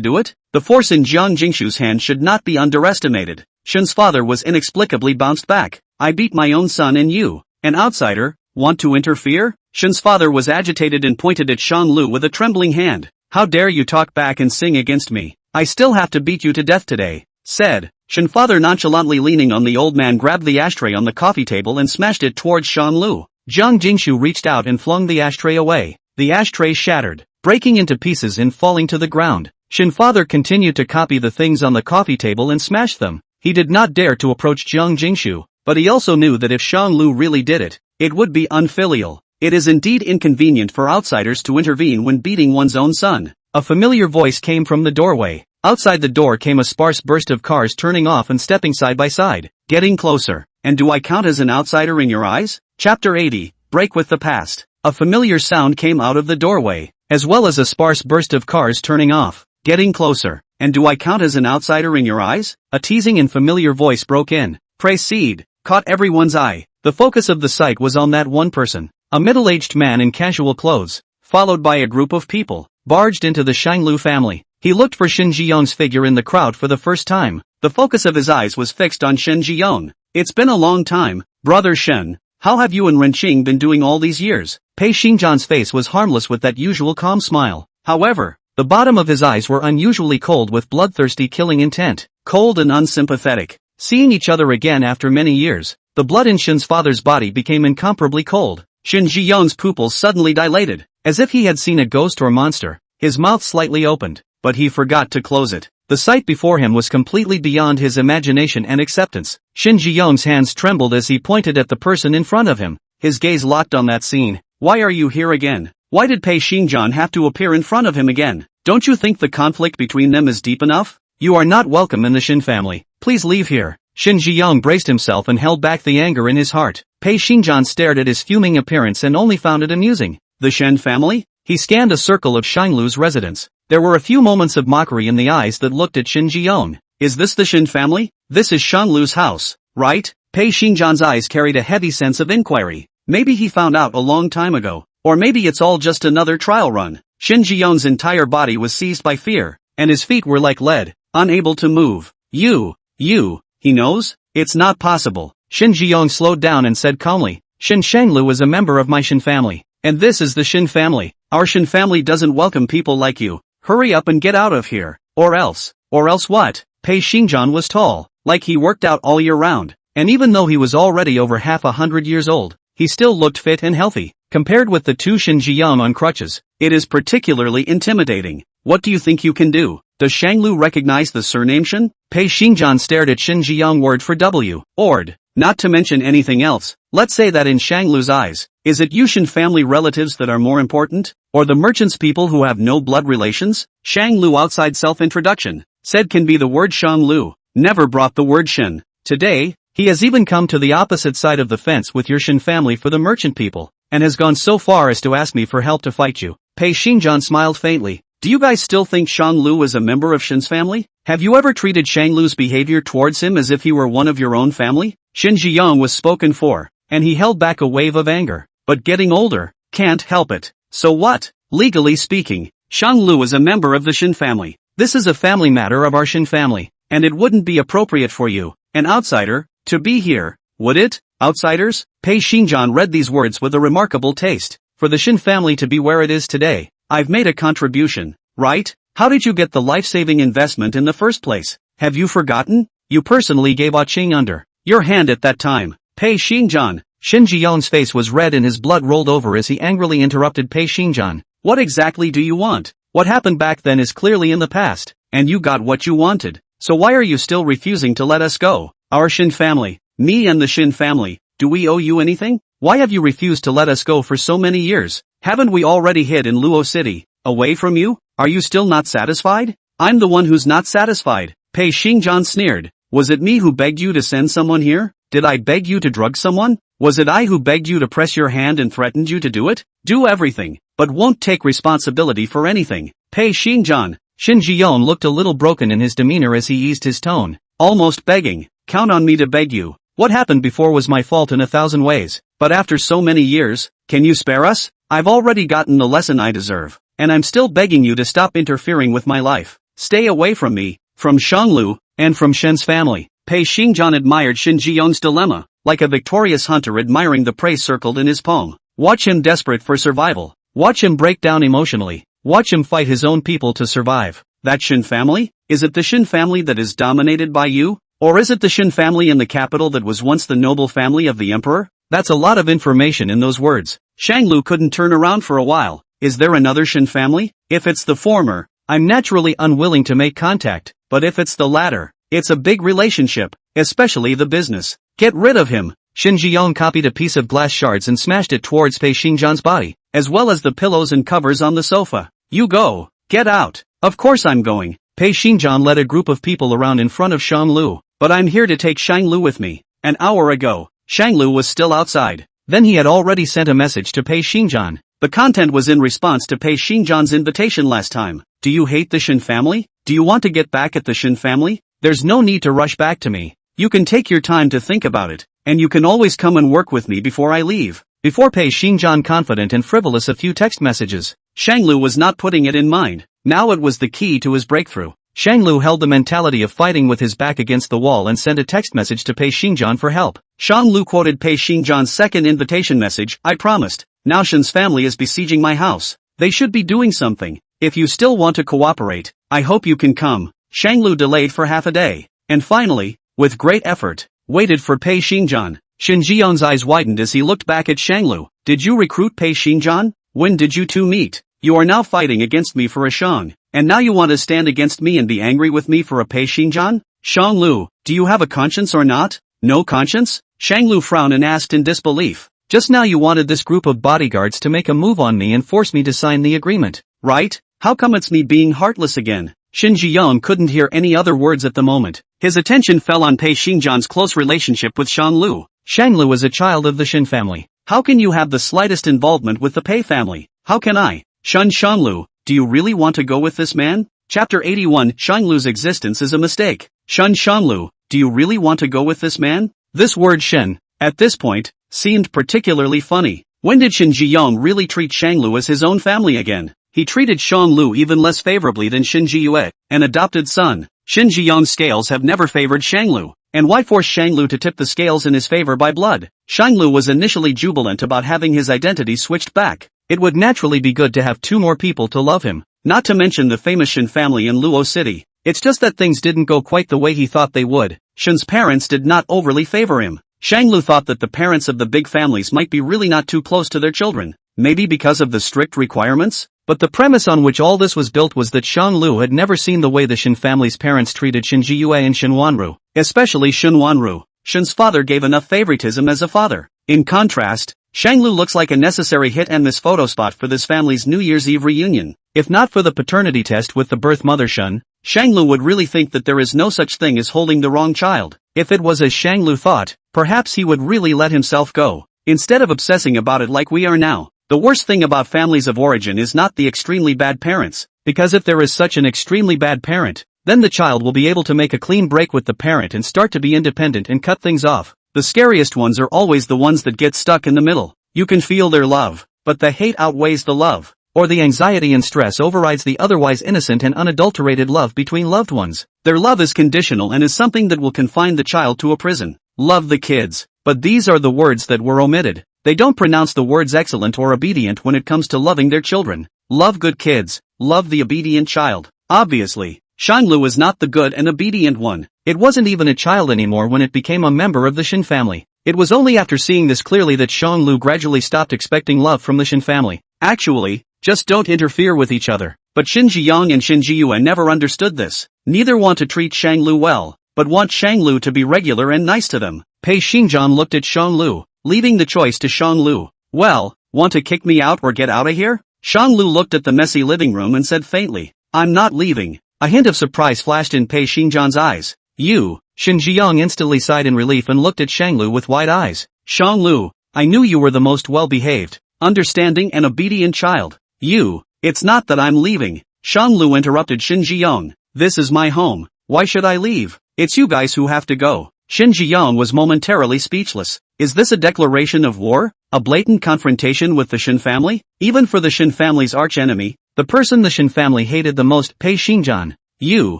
do it? The force in Jiang Jingshu's hand should not be underestimated. Shin's father was inexplicably bounced back. I beat my own son and you, an outsider, want to interfere? Shin's father was agitated and pointed at Shanglu with a trembling hand. How dare you talk back and sing against me? I still have to beat you to death today, said. Shin father nonchalantly leaning on the old man grabbed the ashtray on the coffee table and smashed it towards Shanglu. Jiang Jingshu reached out and flung the ashtray away. The ashtray shattered, breaking into pieces and falling to the ground. Shin father continued to copy the things on the coffee table and smash them. He did not dare to approach Jiang Jingshu, but he also knew that if Shanglu really did it, it would be unfilial. It is indeed inconvenient for outsiders to intervene when beating one's own son. A familiar voice came from the doorway. Outside the door came a sparse burst of cars turning off and stepping side by side, getting closer. And do I count as an outsider in your eyes? Chapter 80, Break with the Past. A familiar sound came out of the doorway, as well as a sparse burst of cars turning off, getting closer. And do I count as an outsider in your eyes? A teasing and familiar voice broke in. Proceed, caught everyone's eye. The focus of the sight was on that one person, a middle-aged man in casual clothes, followed by a group of people, barged into the Shanglu family. He looked for Shin Ji-young's figure in the crowd for the first time. The focus of his eyes was fixed on Shin Ji-young. It's been a long time, brother Shin. How have you and Renqing been doing all these years? Pei Xingjian's face was harmless with that usual calm smile. However, the bottom of his eyes were unusually cold with bloodthirsty killing intent. Cold and unsympathetic. Seeing each other again after many years, the blood in Shin's father's body became incomparably cold. Shin Ji-young's pupils suddenly dilated, as if he had seen a ghost or monster. His mouth slightly opened, but he forgot to close it. The sight before him was completely beyond his imagination and acceptance. Shin Ji-young's hands trembled as he pointed at the person in front of him. His gaze locked on that scene. Why are you here again? Why did Pei Xingjian have to appear in front of him again? Don't you think the conflict between them is deep enough? You are not welcome in the Shin family. Please leave here. Shin Ji-young braced himself and held back the anger in his heart. Pei Xingjian stared at his fuming appearance and only found it amusing. The Shen family? He scanned a circle of Shanglu's residence. There were a few moments of mockery in the eyes that looked at Shin Ji-young. Is this the Shin family? This is Shanglu's house, right? Pei Xingjian's eyes carried a heavy sense of inquiry. Maybe he found out a long time ago. Or maybe it's all just another trial run. Shin Ji-young's entire body was seized by fear, and his feet were like lead, unable to move. You, he knows? It's not possible. Shin Ji-young slowed down and said calmly, Shin Shanglu is a member of my Shin family, and this is the Shin family. Our Shin family doesn't welcome people like you. Hurry up and get out of here. Or else what? Pei Xingjian was tall, like he worked out all year round, and even though he was already over 100 years old, he still looked fit and healthy. Compared with the two Shin Ji-young on crutches, it is particularly intimidating. What do you think you can do? Does Shanglu recognize the surname Shin? Pei Xingjian stared at Shin Ji-young word for W, ord. Not to mention anything else. Let's say that in Shanglu's eyes, is it you Shin family relatives that are more important? Or the merchants people who have no blood relations? Shanglu outside self-introduction, said can be the word Shanglu, never brought the word Shin. Today, he has even come to the opposite side of the fence with your Shin family for the merchant people, and has gone so far as to ask me for help to fight you. Pei Xingjian smiled faintly. Do you guys still think Shang Lu is a member of Shin's family? Have you ever treated Shang Lu's behavior towards him as if he were one of your own family? Shin Jiyong was spoken for, and he held back a wave of anger. But getting older, can't help it. So what? Legally speaking, Shang Lu is a member of the Shin family. This is a family matter of our Shin family, and it wouldn't be appropriate for you, an outsider, to be here, would it? Outsiders? Pei Xinjian read these words with a remarkable taste. For the Shin family to be where it is today, I've made a contribution, right? How did you get the life-saving investment in the first place? Have you forgotten? You personally gave Qing under your hand at that time. Pei Xinjian. Shin Jiyong's face was red and his blood rolled over as he angrily interrupted Pei Xinjian. What exactly do you want? What happened back then is clearly in the past, and you got what you wanted. So why are you still refusing to let us go? Our Shin family, me and the Shin family, do we owe you anything? Why have you refused to let us go for so many years? Haven't we already hid in Luo City, away from you? Are you still not satisfied? I'm the one who's not satisfied. Pei Xinjian sneered. Was it me who begged you to send someone here? Did I beg you to drug someone? Was it I who begged you to press your hand and threatened you to do it? Do everything, but won't take responsibility for anything. Pei Xinjian. Shin Jiyong looked a little broken in his demeanor as he eased his tone. Almost begging. Count on me to beg you. What happened before was my fault in 1,000 ways, but after so many years, can you spare us? I've already gotten the lesson I deserve, and I'm still begging you to stop interfering with my life. Stay away from me, from Shanglu, and from Shen's family. Pei Xinjian admired Shin Jiyong's dilemma, like a victorious hunter admiring the prey circled in his palm. Watch him desperate for survival. Watch him break down emotionally. Watch him fight his own people to survive. That Shin family? Is it the Shin family that is dominated by you? Or is it the Shin family in the capital that was once the noble family of the emperor? That's a lot of information in those words. Shanglu couldn't turn around for a while. Is there another Shin family? If it's the former, I'm naturally unwilling to make contact, but if it's the latter, it's a big relationship, especially the business. Get rid of him. Shin Jiyong copied a piece of glass shards and smashed it towards Pei Xinjian's body, as well as the pillows and covers on the sofa. You go. Get out. Of course I'm going. Pei Xinjian led a group of people around in front of Shang Lu. But I'm here to take Shang Lu with me. An hour ago, Shang Lu was still outside. Then he had already sent a message to Pei Xinjian. The content was in response to Pei Xinjian's invitation last time. Do you hate the Shin family? Do you want to get back at the Shin family? There's no need to rush back to me. You can take your time to think about it, and you can always come and work with me before I leave. Before Pei Xinjian confident and frivolous a few text messages, Shanglu was not putting it in mind. Now it was the key to his breakthrough. Shanglu held the mentality of fighting with his back against the wall and sent a text message to Pei Xinjian for help. Shanglu quoted Pei Xinjian's second invitation message, I promised. Now Shin's family is besieging my house. They should be doing something. If you still want to cooperate, I hope you can come. Shanglu delayed for half a day, and finally, with great effort, waited for Pei Xinjian. Shin Jiyong's eyes widened as he looked back at Shanglu. Did you recruit Pei Xinjian? When did you two meet? You are now fighting against me for a Shang, and now you want to stand against me and be angry with me for a Pei Xinjian? Shanglu, do you have a conscience or not? No conscience? Shanglu frowned and asked in disbelief. Just now you wanted this group of bodyguards to make a move on me and force me to sign the agreement, right? How come it's me being heartless again? Shin Jiyong couldn't hear any other words at the moment. His attention fell on Pei Xinjian's close relationship with Shanglu. Shanglu is a child of the Shin family. How can you have the slightest involvement with the Pei family? How can I? Shanglu, do you really want to go with this man? Chapter 81 Shanglu's existence is a mistake. Shanglu, do you really want to go with this man? This word Shen, at this point, seemed particularly funny. When did Shin Jiyong really treat Shanglu as his own family again? He treated Shanglu even less favorably than Shin Jiyue, an adopted son. Shin Jiyong's scales have never favored Shanglu. And why force Shanglu to tip the scales in his favor by blood? Shanglu was initially jubilant about having his identity switched back. It would naturally be good to have two more people to love him, not to mention the famous Shin family in Luo City. It's just that things didn't go quite the way he thought they would. Shin's parents did not overly favor him. Shanglu thought that the parents of the big families might be really not too close to their children, maybe because of the strict requirements? But the premise on which all this was built was that Shanglu had never seen the way the Shin family's parents treated Shin Jiyue and Shin Wanru, especially Shin Wanru. Shin's father gave enough favoritism as a father. In contrast, Shanglu looks like a necessary hit-and-miss photo spot for this family's New Year's Eve reunion. If not for the paternity test with the birth mother Shun, Shanglu would really think that there is no such thing as holding the wrong child. If it was as Shanglu thought, perhaps he would really let himself go, instead of obsessing about it like we are now. The worst thing about families of origin is not the extremely bad parents, because if there is such an extremely bad parent, then the child will be able to make a clean break with the parent and start to be independent and cut things off. The scariest ones are always the ones that get stuck in the middle. You can feel their love, but the hate outweighs the love, or the anxiety and stress overrides the otherwise innocent and unadulterated love between loved ones. Their love is conditional and is something that will confine the child to a prison. Love the kids. But these are the words that were omitted. They don't pronounce the words excellent or obedient when it comes to loving their children. Love good kids. Love the obedient child. Obviously, Shanglu is not the good and obedient one. It wasn't even a child anymore when it became a member of the Shin family. It was only after seeing this clearly that Shanglu gradually stopped expecting love from the Shin family. Actually, just don't interfere with each other. But Shin Jiyang and Shin Jiyue never understood this. Neither want to treat Shanglu well, but want Shanglu to be regular and nice to them. Pei Xingjian looked at Shanglu, leaving the choice to Shanglu. Well, want to kick me out or get out of here? Shanglu looked at the messy living room and said faintly, I'm not leaving. A hint of surprise flashed in Pei Xingjian's eyes. You, Shin Jiyang instantly sighed in relief and looked at Shanglu with wide eyes. Shanglu, I knew you were the most well-behaved, understanding and obedient child. It's not that I'm leaving. Shanglu interrupted Shin Jiyang. This is my home. Why should I leave? It's you guys who have to go. Shin Jiyang was momentarily speechless. Is this a declaration of war? A blatant confrontation with the Shin family? Even for the Shin family's archenemy, the person the Shin family hated the most, Pei Xingjian.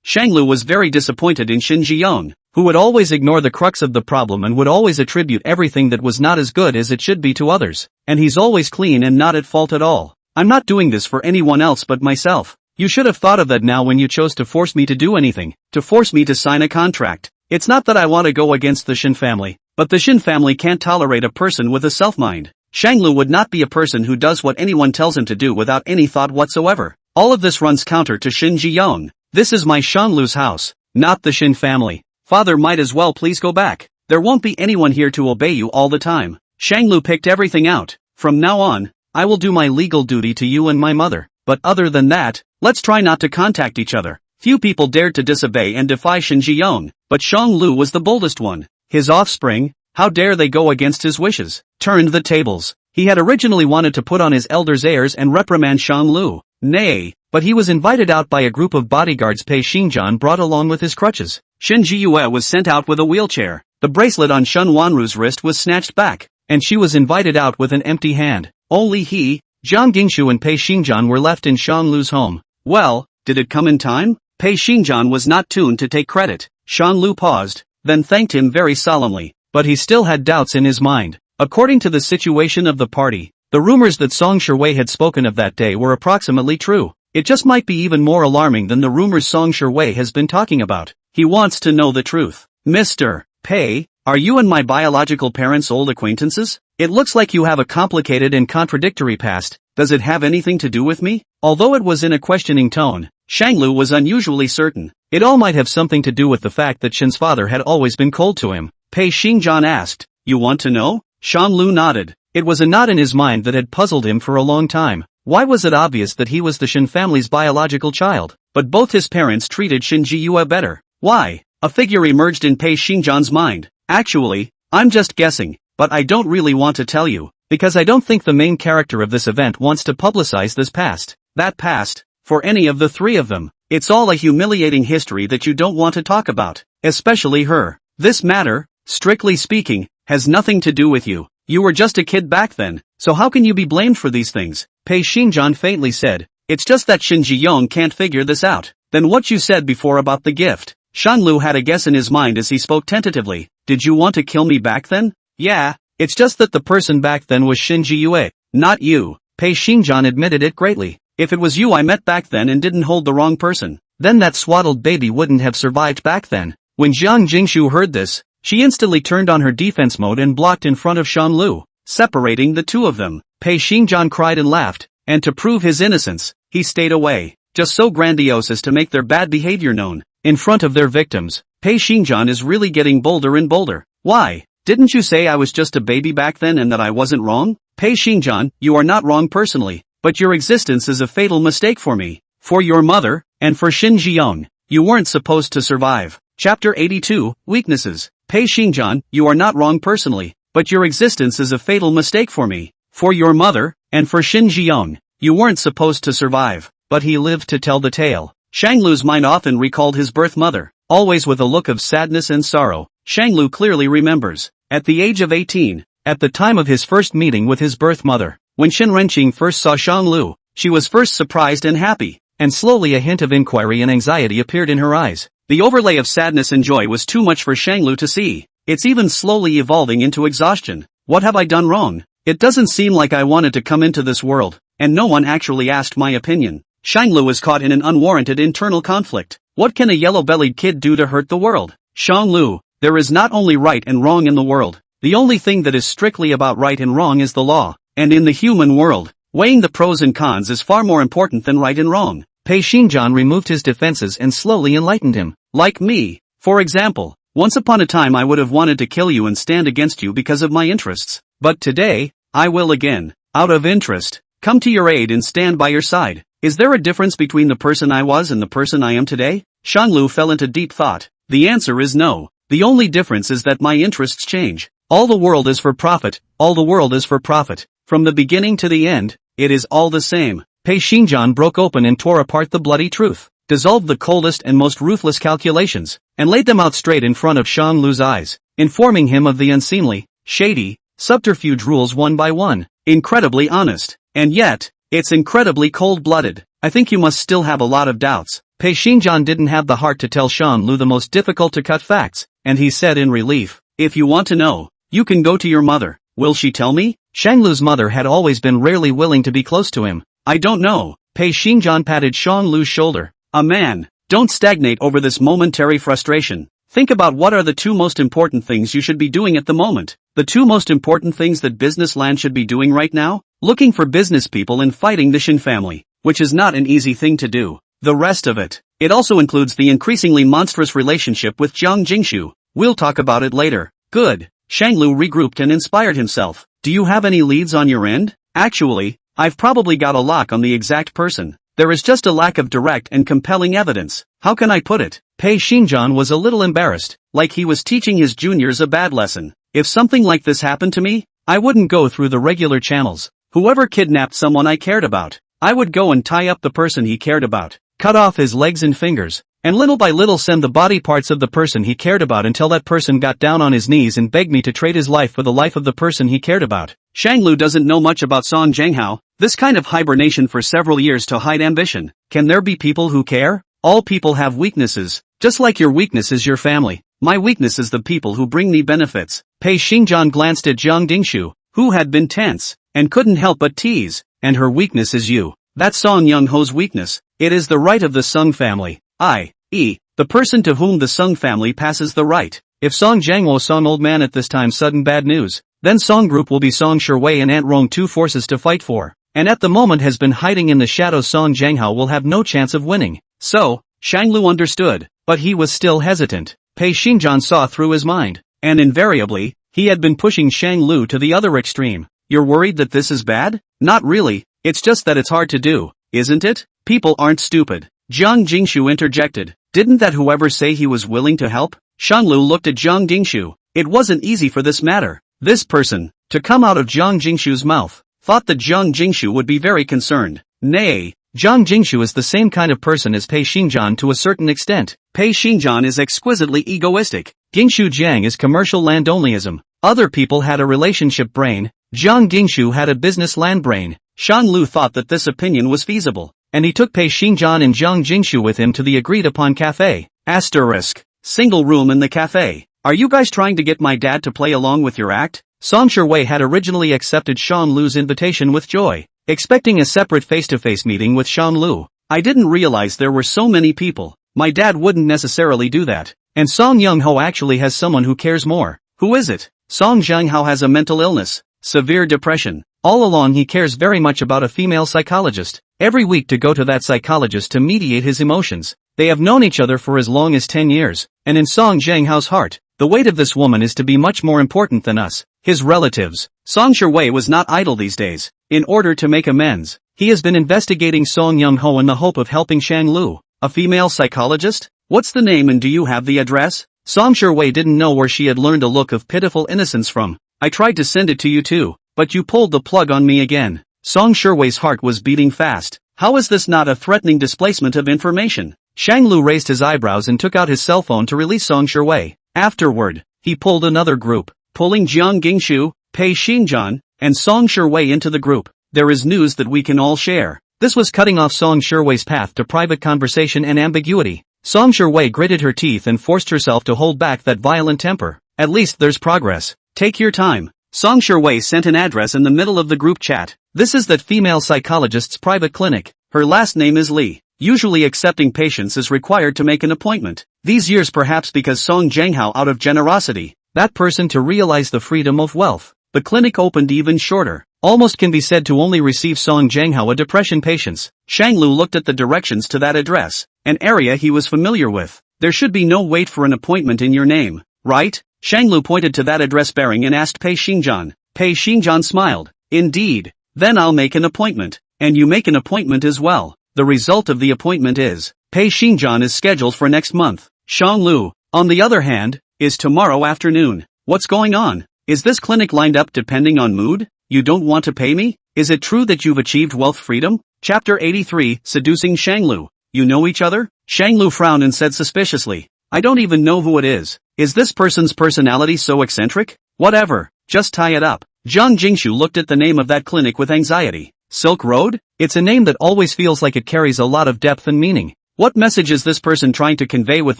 Shanglu was very disappointed in Shin Jiyang, who would always ignore the crux of the problem and would always attribute everything that was not as good as it should be to others. And he's always clean and not at fault at all. I'm not doing this for anyone else but myself. You should have thought of that now when you chose to force me to do anything, to force me to sign a contract. It's not that I want to go against the Shin family, but the Shin family can't tolerate a person with a self-mind. Shanglu would not be a person who does what anyone tells him to do without any thought whatsoever. All of this runs counter to Shin Jiyang. This is my Shanglu's house, not the Shin family. Father might as well please go back. There won't be anyone here to obey you all the time. Shanglu picked everything out. From now on, I will do my legal duty to you and my mother. But other than that, let's try not to contact each other. Few people dared to disobey and defy Shin Jiyang, but Shanglu was the boldest one. His offspring, how dare they go against his wishes? Turned the tables. He had originally wanted to put on his elders' airs and reprimand Shanglu. Nay, but he was invited out by a group of bodyguards Pei Xingjian brought along with his crutches. Shin Jiyue was sent out with a wheelchair. The bracelet on Shun Wanru's wrist was snatched back, and she was invited out with an empty hand. Only he, Jiang Gingshu and Pei Xingjian were left in Shanglu's home. Well, did it come in time? Pei Xingjian was not tuned to take credit. Shanglu paused, then thanked him very solemnly, but he still had doubts in his mind. According to the situation of the party, the rumors that Song Sherwei had spoken of that day were approximately true. It just might be even more alarming than the rumors Song Sherwei has been talking about. He wants to know the truth. Mr. Pei, are you and my biological parents old acquaintances? It looks like you have a complicated and contradictory past. Does it have anything to do with me? Although it was in a questioning tone, Shanglu was unusually certain. It all might have something to do with the fact that Shin's father had always been cold to him. Pei Xingjian asked, You want to know? Shanglu nodded. It was a knot in his mind that had puzzled him for a long time. Why was it obvious that he was the Shin family's biological child, but both his parents treated Shin Jiyue better? Why? A figure emerged in Pei Xingjian's mind. Actually, I'm just guessing, but I don't really want to tell you, because I don't think the main character of this event wants to publicize this past, that past, for any of the three of them. It's all a humiliating history that you don't want to talk about, especially her. This matter, strictly speaking, has nothing to do with you. You were just a kid back then, so how can you be blamed for these things? Pei Xingjian faintly said. It's just that Shin Jiyong can't figure this out. Then what you said before about the gift. Shanglu had a guess in his mind as he spoke tentatively. Did you want to kill me back then? Yeah, it's just that the person back then was Shin Jiyue, not you. Pei Xingjian admitted it greatly. If it was you I met back then and didn't hold the wrong person, then that swaddled baby wouldn't have survived back then. When Jiang Jingshu heard this, she instantly turned on her defense mode and blocked in front of Shanglu, separating the two of them. Pei Xingjian cried and laughed, and to prove his innocence, he stayed away, just so grandiose as to make their bad behavior known, in front of their victims. Pei Xingjian is really getting bolder and bolder. Why? Didn't you say I was just a baby back then and that I wasn't wrong? Pei Xingjian, you are not wrong personally, but your existence is a fatal mistake for me, for your mother, and for Shin Jiyong. You weren't supposed to survive. Chapter 82, Weaknesses. Pei Xingjian, you are not wrong personally, but your existence is a fatal mistake for me, for your mother, And for Shin Jiyoung, you weren't supposed to survive, but he lived to tell the tale. Shanglu's mind often recalled his birth mother, always with a look of sadness and sorrow. Shanglu clearly remembers, at the age of 18, at the time of his first meeting with his birth mother, when Shin Renqing first saw Shanglu, she was first surprised and happy, and slowly a hint of inquiry and anxiety appeared in her eyes. The overlay of sadness and joy was too much for Shanglu to see. It's even slowly evolving into exhaustion. What have I done wrong? It doesn't seem like I wanted to come into this world, and no one actually asked my opinion. Shanglu was caught in an unwarranted internal conflict. What can a yellow-bellied kid do to hurt the world? Shanglu, there is not only right and wrong in the world. The only thing that is strictly about right and wrong is the law. And in the human world, weighing the pros and cons is far more important than right and wrong. Pei Xinjian removed his defenses and slowly enlightened him. Like me, for example, once upon a time I would have wanted to kill you and stand against you because of my interests. But today, I will again, out of interest, come to your aid and stand by your side. Is there a difference between the person I was and the person I am today? Shanglu fell into deep thought. The answer is no. The only difference is that my interests change. All the world is for profit, all the world is for profit. From the beginning to the end, it is all the same. Pei Xinjian broke open and tore apart the bloody truth, dissolved the coldest and most ruthless calculations, and laid them out straight in front of Shanglu's eyes, informing him of the unseemly, shady, subterfuge rules one by one. Incredibly honest. And yet, it's incredibly cold-blooded. I think you must still have a lot of doubts. Pei Xinjian didn't have the heart to tell Shanglu the most difficult-to-cut facts, and he said in relief, if you want to know, you can go to your mother. Will she tell me? Shanglu's mother had always been rarely willing to be close to him. I don't know. Pei Xinjian patted Shanglu's shoulder. A man. Don't stagnate over this momentary frustration. Think about what are the two most important things you should be doing at the moment. The two most important things that business land should be doing right now? Looking for business people and fighting the Shin family, which is not an easy thing to do. The rest of it. It also includes the increasingly monstrous relationship with Jiang Jingshu. We'll talk about it later. Good. Shanglu regrouped and inspired himself. Do you have any leads on your end? Actually, I've probably got a lock on the exact person. There is just a lack of direct and compelling evidence. How can I put it? Pei Xinjian was a little embarrassed, like he was teaching his juniors a bad lesson. If something like this happened to me, I wouldn't go through the regular channels. Whoever kidnapped someone I cared about, I would go and tie up the person he cared about, cut off his legs and fingers, and little by little send the body parts of the person he cared about until that person got down on his knees and begged me to trade his life for the life of the person he cared about. Shanglu doesn't know much about Song Jianghao, this kind of hibernation for several years to hide ambition. Can there be people who care? All people have weaknesses, just like your weakness is your family. My weakness is the people who bring me benefits. Pei Xinjian glanced at Jiang Dingshu, who had been tense, and couldn't help but tease. And her weakness is you. That's Song Young-ho's weakness. It is the right of the Sung family. I.e., the person to whom the Sung family passes the right. If Song Jiangwo Song old man at this time sudden bad news, then Song group will be Song Shiwei and Aunt Rong two forces to fight for. And at the moment has been hiding in the shadows. Song Jianghao will have no chance of winning. So, Shanglu understood, but he was still hesitant. Pei Xinjian saw through his mind, and invariably, he had been pushing Shanglu to the other extreme. You're worried that this is bad? Not really, it's just that it's hard to do, isn't it? People aren't stupid. Jiang Jingshu interjected. Didn't that whoever say he was willing to help? Shanglu looked at Jiang Dingshu. It wasn't easy for this matter. This person, to come out of Jiang Jingshu's mouth, thought that Jiang Jingshu would be very concerned. Nay, Jiang Jingshu is the same kind of person as Pei Xinjian to a certain extent. Pei Xinjian is exquisitely egoistic. Dingshu Jiang is commercial land-onlyism. Other people had a relationship brain. Jiang Dingshu had a business land brain. Shanglu thought that this opinion was feasible, and he took Pei Xinjian and Jiang Jingshu with him to the agreed-upon cafe. Asterisk. Single room in the cafe. Are you guys trying to get my dad to play along with your act? Song Shiwei had originally accepted Shanglu's invitation with joy, expecting a separate face-to-face meeting with Shanglu. I didn't realize there were so many people. My dad wouldn't necessarily do that. And Song Young-ho actually has someone who cares more. Who is it? Song Jianghao has a mental illness, severe depression. All along he cares very much about a female psychologist. Every week to go to that psychologist to mediate his emotions. They have known each other for as long as 10 years. And in Song Jianghao's heart, the weight of this woman is to be much more important than us, his relatives. Song Shiwei was not idle these days. In order to make amends, he has been investigating Song Young-ho in the hope of helping Shanglu. A female psychologist? What's the name and do you have the address? Song Shiwei didn't know where she had learned a look of pitiful innocence from. I tried to send it to you too, but you pulled the plug on me again. Song Shiwei's heart was beating fast. How is this not a threatening displacement of information? Shanglu raised his eyebrows and took out his cell phone to release Song Shiwei. Afterward, he pulled another group, pulling Jiang Gingshu, Pei Xingjian, and Song Shiwei into the group. There is news that we can all share. This was cutting off Song Shiwei's path to private conversation and ambiguity. Song Shiwei gritted her teeth and forced herself to hold back that violent temper. At least there's progress. Take your time. Song Shiwei sent an address in the middle of the group chat. This is that female psychologist's private clinic. Her last name is Li. Usually accepting patients is required to make an appointment. These years perhaps because Song Jianghao out of generosity, that person to realize the freedom of wealth. The clinic opened even shorter. Almost can be said to only receive Song Jianghao a depression patients. Shanglu looked at the directions to that address, an area he was familiar with. There should be no wait for an appointment in your name, right? Shanglu pointed to that address bearing and asked Pei Xingjian. Pei Xingjian smiled. Indeed. Then I'll make an appointment. And you make an appointment as well. The result of the appointment is, Pei Xingjian is scheduled for next month. Shanglu, on the other hand, is tomorrow afternoon. What's going on? Is this clinic lined up depending on mood? You don't want to pay me? Is it true that you've achieved wealth freedom? Chapter 83, Seducing Shanglu. You know each other? Shanglu frowned and said suspiciously. I don't even know who it is. Is this person's personality so eccentric? Whatever, just tie it up. Jiang Jingshu looked at the name of that clinic with anxiety. Silk Road? It's a name that always feels like it carries a lot of depth and meaning. What message is this person trying to convey with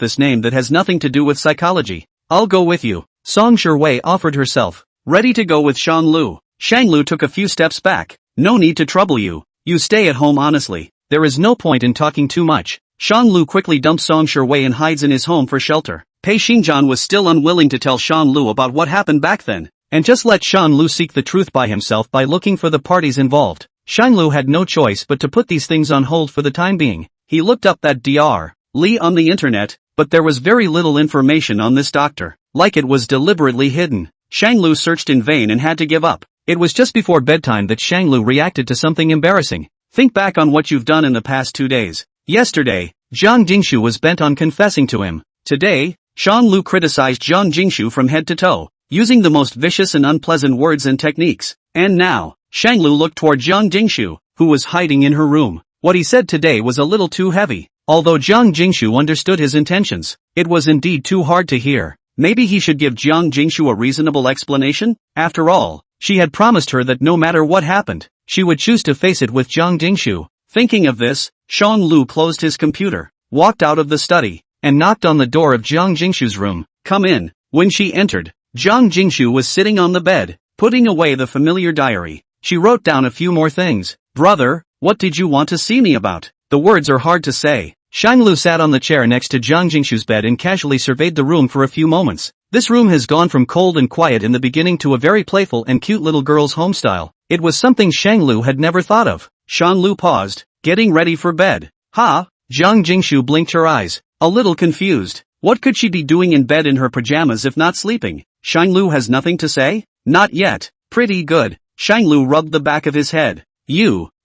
this name that has nothing to do with psychology? I'll go with you. Song Shiwei offered herself, ready to go with Shanglu. Shanglu took a few steps back. No need to trouble you. You stay at home honestly. There is no point in talking too much. Shanglu quickly dumps Song Shiwei and hides in his home for shelter. Pei Xingjian was still unwilling to tell Shanglu about what happened back then, and just let Shanglu seek the truth by himself by looking for the parties involved. Shanglu had no choice but to put these things on hold for the time being. He looked up that Dr. Li on the internet, but there was very little information on this doctor, like it was deliberately hidden. Shanglu searched in vain and had to give up. It was just before bedtime that Shanglu reacted to something embarrassing. Think back on what you've done in the past 2 days. Yesterday, Jiang Jingshu was bent on confessing to him. Today, Shanglu criticized Jiang Jingshu from head to toe, using the most vicious and unpleasant words and techniques. And now, Shanglu looked toward Jiang Jingshu, who was hiding in her room. What he said today was a little too heavy. Although Jiang Jingshu understood his intentions, it was indeed too hard to hear. Maybe he should give Jiang Jingshu a reasonable explanation? After all, she had promised her that no matter what happened, she would choose to face it with Jiang Jingshu. Thinking of this, Shanglu closed his computer, walked out of the study, and knocked on the door of Jiang Jingshu's room. Come in. When she entered, Jiang Jingshu was sitting on the bed, putting away the familiar diary. She wrote down a few more things. Brother, what did you want to see me about? The words are hard to say. Shanglu sat on the chair next to Jiang Jingshu's bed and casually surveyed the room for a few moments. This room has gone from cold and quiet in the beginning to a very playful and cute little girl's home style. It was something Shanglu had never thought of. Shanglu paused, getting ready for bed. Jiang Jingshu blinked her eyes, a little confused. What could she be doing in bed in her pajamas if not sleeping? Shanglu has nothing to say? Not yet. Pretty good. Shanglu rubbed the back of his head.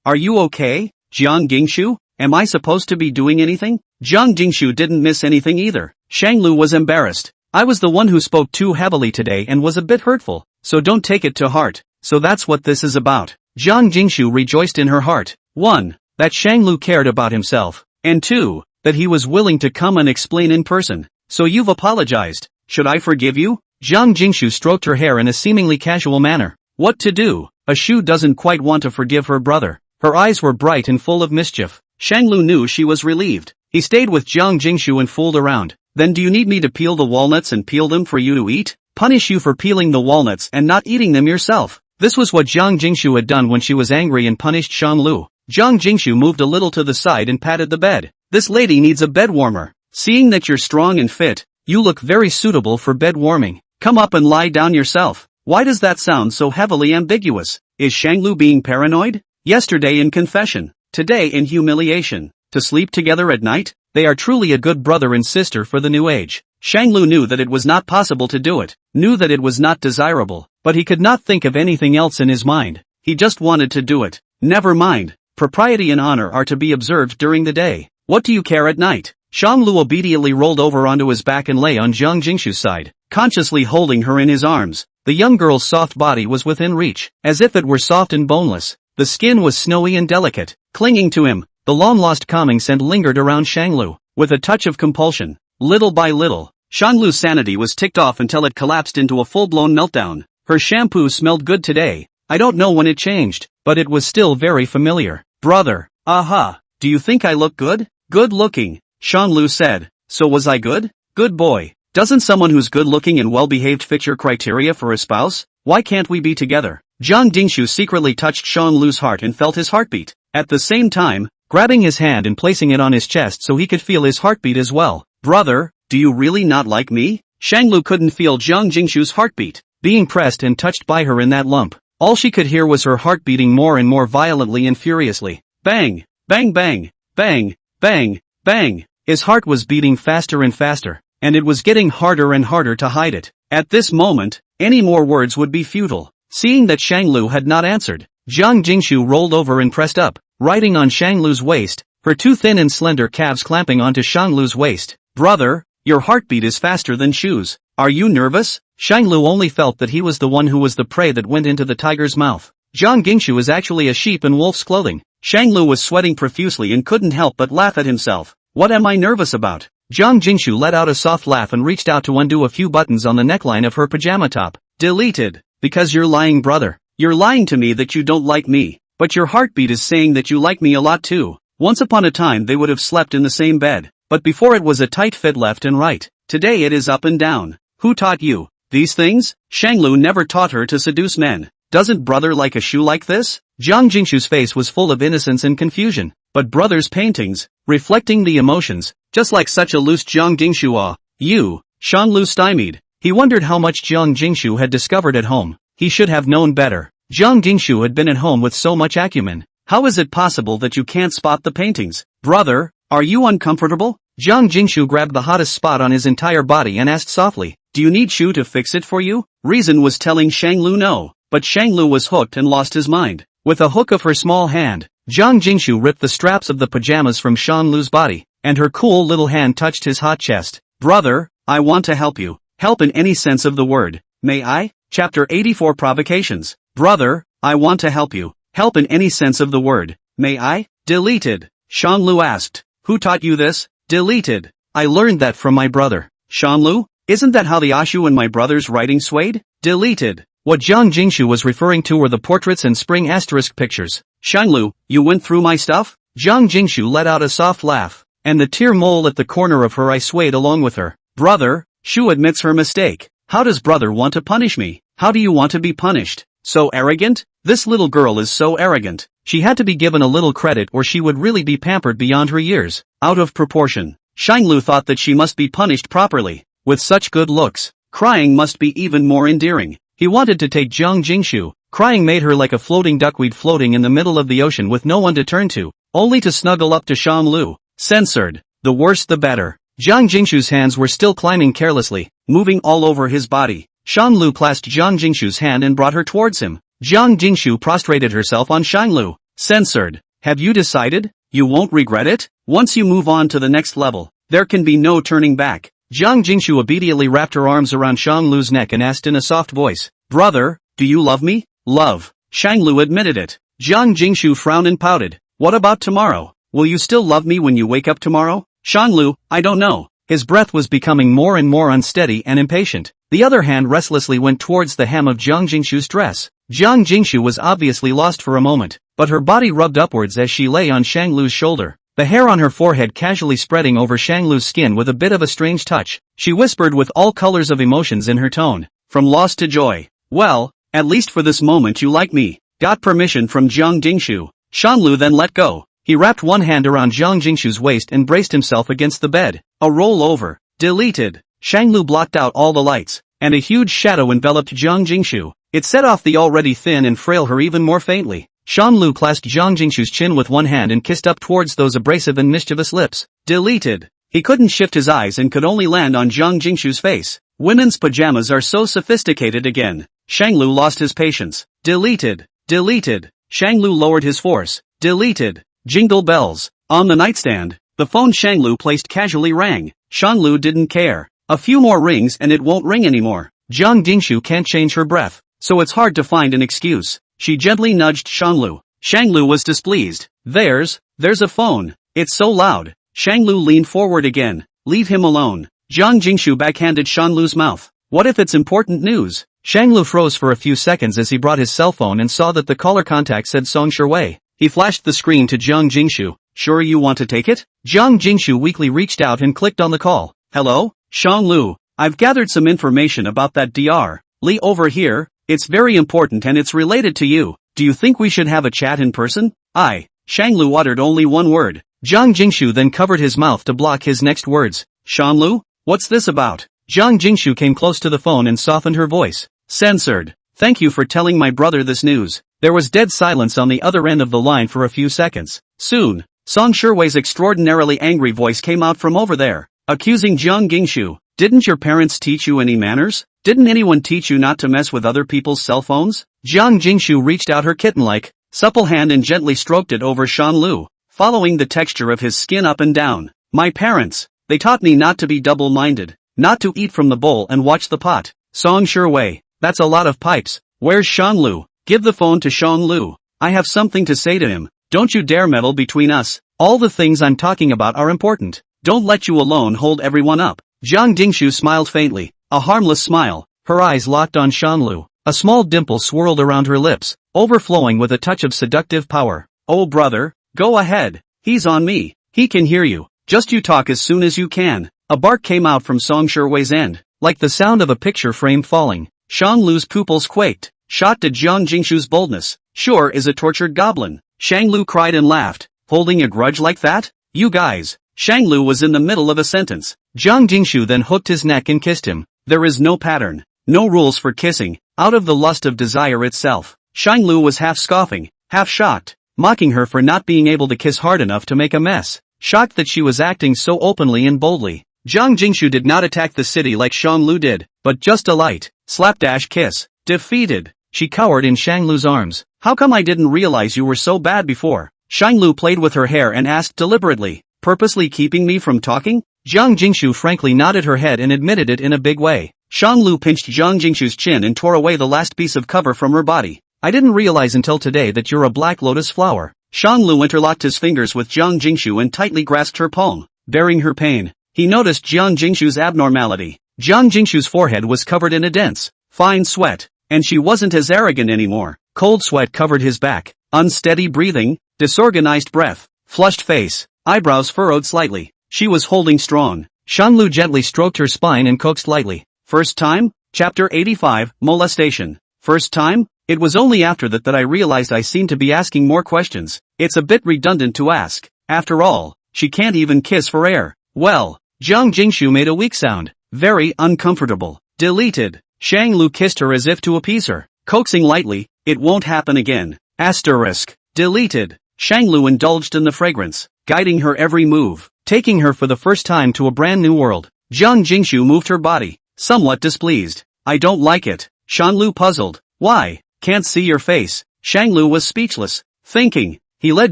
Are you okay? Jiang Jingshu? Am I supposed to be doing anything? Jiang Jingshu didn't miss anything either. Shanglu was embarrassed. I was the one who spoke too heavily today and was a bit hurtful, so don't take it to heart. So that's what this is about. Jiang Jingshu rejoiced in her heart. 1. That Shanglu cared about himself. And 2. That he was willing to come and explain in person. So you've apologized. Should I forgive you? Jiang Jingshu stroked her hair in a seemingly casual manner. What to do? A Shu doesn't quite want to forgive her brother. Her eyes were bright and full of mischief. Shanglu knew she was relieved. He stayed with Jiang Jingshu and fooled around. Then do you need me to peel the walnuts and peel them for you to eat? Punish you for peeling the walnuts and not eating them yourself. This was what Jiang Jingshu had done when she was angry and punished Shanglu. Jiang Jingshu moved a little to the side and patted the bed. This lady needs a bed warmer. Seeing that you're strong and fit, you look very suitable for bed warming. Come up and lie down yourself. Why does that sound so heavily ambiguous? Is Shanglu being paranoid? Yesterday in confession, today in humiliation. To sleep together at night? They are truly a good brother and sister for the new age. Shanglu knew that it was not possible to do it, knew that it was not desirable, but he could not think of anything else in his mind. He just wanted to do it. Never mind. Propriety and honor are to be observed during the day. What do you care at night? Shanglu obediently rolled over onto his back and lay on Jiang Jingshu's side, consciously holding her in his arms. The young girl's soft body was within reach, as if it were soft and boneless. The skin was snowy and delicate, clinging to him. The long-lost calming scent lingered around Shanglu, with a touch of compulsion. Little by little, Shanglu's sanity was ticked off until it collapsed into a full-blown meltdown. Her shampoo smelled good today. I don't know when it changed, but it was still very familiar. Brother, aha, do you think I look good? Good looking, Shanglu said. So was I good? Good boy. Doesn't someone who's good-looking and well-behaved fit your criteria for a spouse? Why can't we be together? Jiang Dingshu secretly touched Shanglu's heart and felt his heartbeat. At the same time, grabbing his hand and placing it on his chest so he could feel his heartbeat as well. Brother, do you really not like me? Shanglu couldn't feel Jiang Dingshu's heartbeat, being pressed and touched by her in that lump. All she could hear was her heart beating more and more violently and furiously. Bang! Bang bang! Bang! Bang! Bang! His heart was beating faster and faster, and it was getting harder and harder to hide it. At this moment, any more words would be futile. Seeing that Shanglu had not answered, Jiang Dingshu rolled over and pressed up, riding on Shanglu's waist, her two thin and slender calves clamping onto Shanglu's waist. Brother, your heartbeat is faster than shoes. Are you nervous? Shanglu only felt that he was the one who was the prey that went into the tiger's mouth. Jiang Dingshu is actually a sheep in wolf's clothing. Shanglu was sweating profusely and couldn't help but laugh at himself. What am I nervous about? Jiang Dingshu let out a soft laugh and reached out to undo a few buttons on the neckline of her pajama top. Deleted. Because you're lying, brother. You're lying to me that you don't like me. But your heartbeat is saying that you like me a lot too. Once upon a time they would have slept in the same bed. But before it was a tight fit left and right. Today it is up and down. Who taught you these things? Shanglu never taught her to seduce men. Doesn't brother like a shoe like this? Jiang Dingshu's face was full of innocence and confusion. But brother's paintings, reflecting the emotions, just like such a loose Jiang Dingshu. You, Shanglu stymied. He wondered how much Jiang Dingshu had discovered at home. He should have known better. Jiang Dingshu had been at home with so much acumen. How is it possible that you can't spot the paintings? Brother, are you uncomfortable? Jiang Dingshu grabbed the hottest spot on his entire body and asked softly, do you need Shu to fix it for you? Reason was telling Shanglu no, but Shanglu was hooked and lost his mind. With a hook of her small hand, Jiang Dingshu ripped the straps of the pajamas from Shanglu's body, and her cool little hand touched his hot chest. Brother, I want to help you. Help in any sense of the word. May I? Chapter 84 Provocations. Brother, I want to help you. Help in any sense of the word. May I? Deleted. Shanglu asked. Who taught you this? Deleted. I learned that from my brother. Shanglu? Isn't that how the Ashu and my brother's writing swayed? Deleted. What Jiang Dingshu was referring to were the portraits and spring asterisk pictures. Shanglu, you went through my stuff? Jiang Dingshu let out a soft laugh, and the tear mole at the corner of her eye swayed along with her. Brother, Shu admits her mistake. How does brother want to punish me? How do you want to be punished? So arrogant? This little girl is so arrogant. She had to be given a little credit or she would really be pampered beyond her years. Out of proportion. Shanglu thought that she must be punished properly. With such good looks, crying must be even more endearing. He wanted to take Jiang Dingshu. Crying made her like a floating duckweed floating in the middle of the ocean with no one to turn to, only to snuggle up to Shanglu. Censored. The worse the better. Jiang Dingshu's hands were still climbing carelessly, moving all over his body. Shanglu clasped Jiang Dingshu's hand and brought her towards him. Jiang Dingshu prostrated herself on Shanglu. Censored. Have you decided? You won't regret it? Once you move on to the next level, there can be no turning back. Jiang Dingshu obediently wrapped her arms around Shanglu's neck and asked in a soft voice, Brother, do you love me? Love. Shanglu admitted it. Jiang Dingshu frowned and pouted. What about tomorrow? Will you still love me when you wake up tomorrow? Shanglu, I don't know. His breath was becoming more and more unsteady and impatient. The other hand restlessly went towards the hem of Jiang Dingshu's dress. Jiang Dingshu was obviously lost for a moment, but her body rubbed upwards as she lay on Shanglu's shoulder. The hair on her forehead casually spreading over Shanglu's skin with a bit of a strange touch. She whispered with all colors of emotions in her tone. From loss to joy. Well, at least for this moment you like me. Got permission from Jiang Dingshu. Shanglu then let go. He wrapped one hand around Jiang Dingshu's waist and braced himself against the bed. A roll over. Deleted. Shanglu blocked out all the lights, and a huge shadow enveloped Jiang Dingshu. It set off the already thin and frail her even more faintly. Shanglu clasped Jiang Dingshu's chin with one hand and kissed up towards those abrasive and mischievous lips. Deleted. He couldn't shift his eyes and could only land on Jiang Dingshu's face. Women's pajamas are so sophisticated again. Shanglu lost his patience. Deleted. Deleted. Shanglu lowered his force. Deleted. Jingle bells. On the nightstand, the phone Shanglu placed casually rang. Shanglu didn't care. A few more rings and it won't ring anymore. Jiang Dingshu can't change her breath, so it's hard to find an excuse. She gently nudged Shanglu. Shanglu was displeased. There's a phone. It's so loud. Shanglu leaned forward again. Leave him alone. Jiang Jingshu backhanded Shanlu's mouth. What if it's important news? Shanglu froze for a few seconds as he brought his cell phone and saw that the caller contact said Song Shui. He flashed the screen to Jiang Jingshu. Sure you want to take it? Jiang Jingshu weakly reached out and clicked on the call. Hello? Shanglu. I've gathered some information about that Dr. Li over here. It's very important and it's related to you. Do you think we should have a chat in person? Shanglu uttered only one word. Jiang Jingshu then covered his mouth to block his next words. Shanglu? What's this about? Jiang Jingshu came close to the phone and softened her voice. Censored. Thank you for telling my brother this news. There was dead silence on the other end of the line for a few seconds. Soon, Song Shui's extraordinarily angry voice came out from over there, accusing Jiang Jingshu. Didn't your parents teach you any manners? Didn't anyone teach you not to mess with other people's cell phones? Jiang Jingshu reached out her kitten-like, supple hand and gently stroked it over Shanlu, following the texture of his skin up and down. My parents, they taught me not to be double-minded, not to eat from the bowl and watch the pot. Song Shui, that's a lot of pipes. Where's Shanlu? Give the phone to Shanlu. I have something to say to him. Don't you dare meddle between us. All the things I'm talking about are important. Don't let you alone hold everyone up. Jiang Jingshu smiled faintly, a harmless smile. Her eyes locked on Shanlu. A small dimple swirled around her lips, overflowing with a touch of seductive power. Oh brother, go ahead. He's on me. He can hear you. Just you talk as soon as you can. A bark came out from Song Shui's end, like the sound of a picture frame falling. Shanlu's pupils quaked, shocked at Jiang Jingshu's boldness. Sure is a tortured goblin. Shanglu cried and laughed. Holding a grudge like that? You guys. Shanglu was in the middle of a sentence. Jiang Jingshu then hooked his neck and kissed him. There is no pattern, no rules for kissing, out of the lust of desire itself. Shanglu was half scoffing, half shocked, mocking her for not being able to kiss hard enough to make a mess, shocked that she was acting so openly and boldly. Jiang Jingshu did not attack the city like Shanglu did, but just a light, slapdash kiss. Defeated, she cowered in Shanglu's arms. How come I didn't realize you were so bad before? Shanglu played with her hair and asked deliberately, purposely keeping me from talking? Jiang Jingshu frankly nodded her head and admitted it in a big way. Shanglu pinched Jiang Jingshu's chin and tore away the last piece of cover from her body. I didn't realize until today that you're a black lotus flower. Shanglu interlocked his fingers with Jiang Jingshu and tightly grasped her palm, bearing her pain. He noticed Jiang Jingshu's abnormality. Jiang Jingshu's forehead was covered in a dense, fine sweat, and she wasn't as arrogant anymore. Cold sweat covered his back, unsteady breathing, disorganized breath, flushed face, eyebrows furrowed slightly. She was holding strong. Shanglu gently stroked her spine and coaxed lightly. First time? Chapter 85, Molestation. First time? It was only after that I realized I seemed to be asking more questions. It's a bit redundant to ask. After all, she can't even kiss for air. Well, Jiang Jingshu made a weak sound. Very uncomfortable. Deleted. Shanglu kissed her as if to appease her, coaxing lightly, it won't happen again. Asterisk. Deleted. Shanglu indulged in the fragrance, guiding her every move, taking her for the first time to a brand new world. Jiang Jingshu moved her body, somewhat displeased. I don't like it. Shanglu puzzled. Why? Can't see your face. Shanglu was speechless, thinking. He led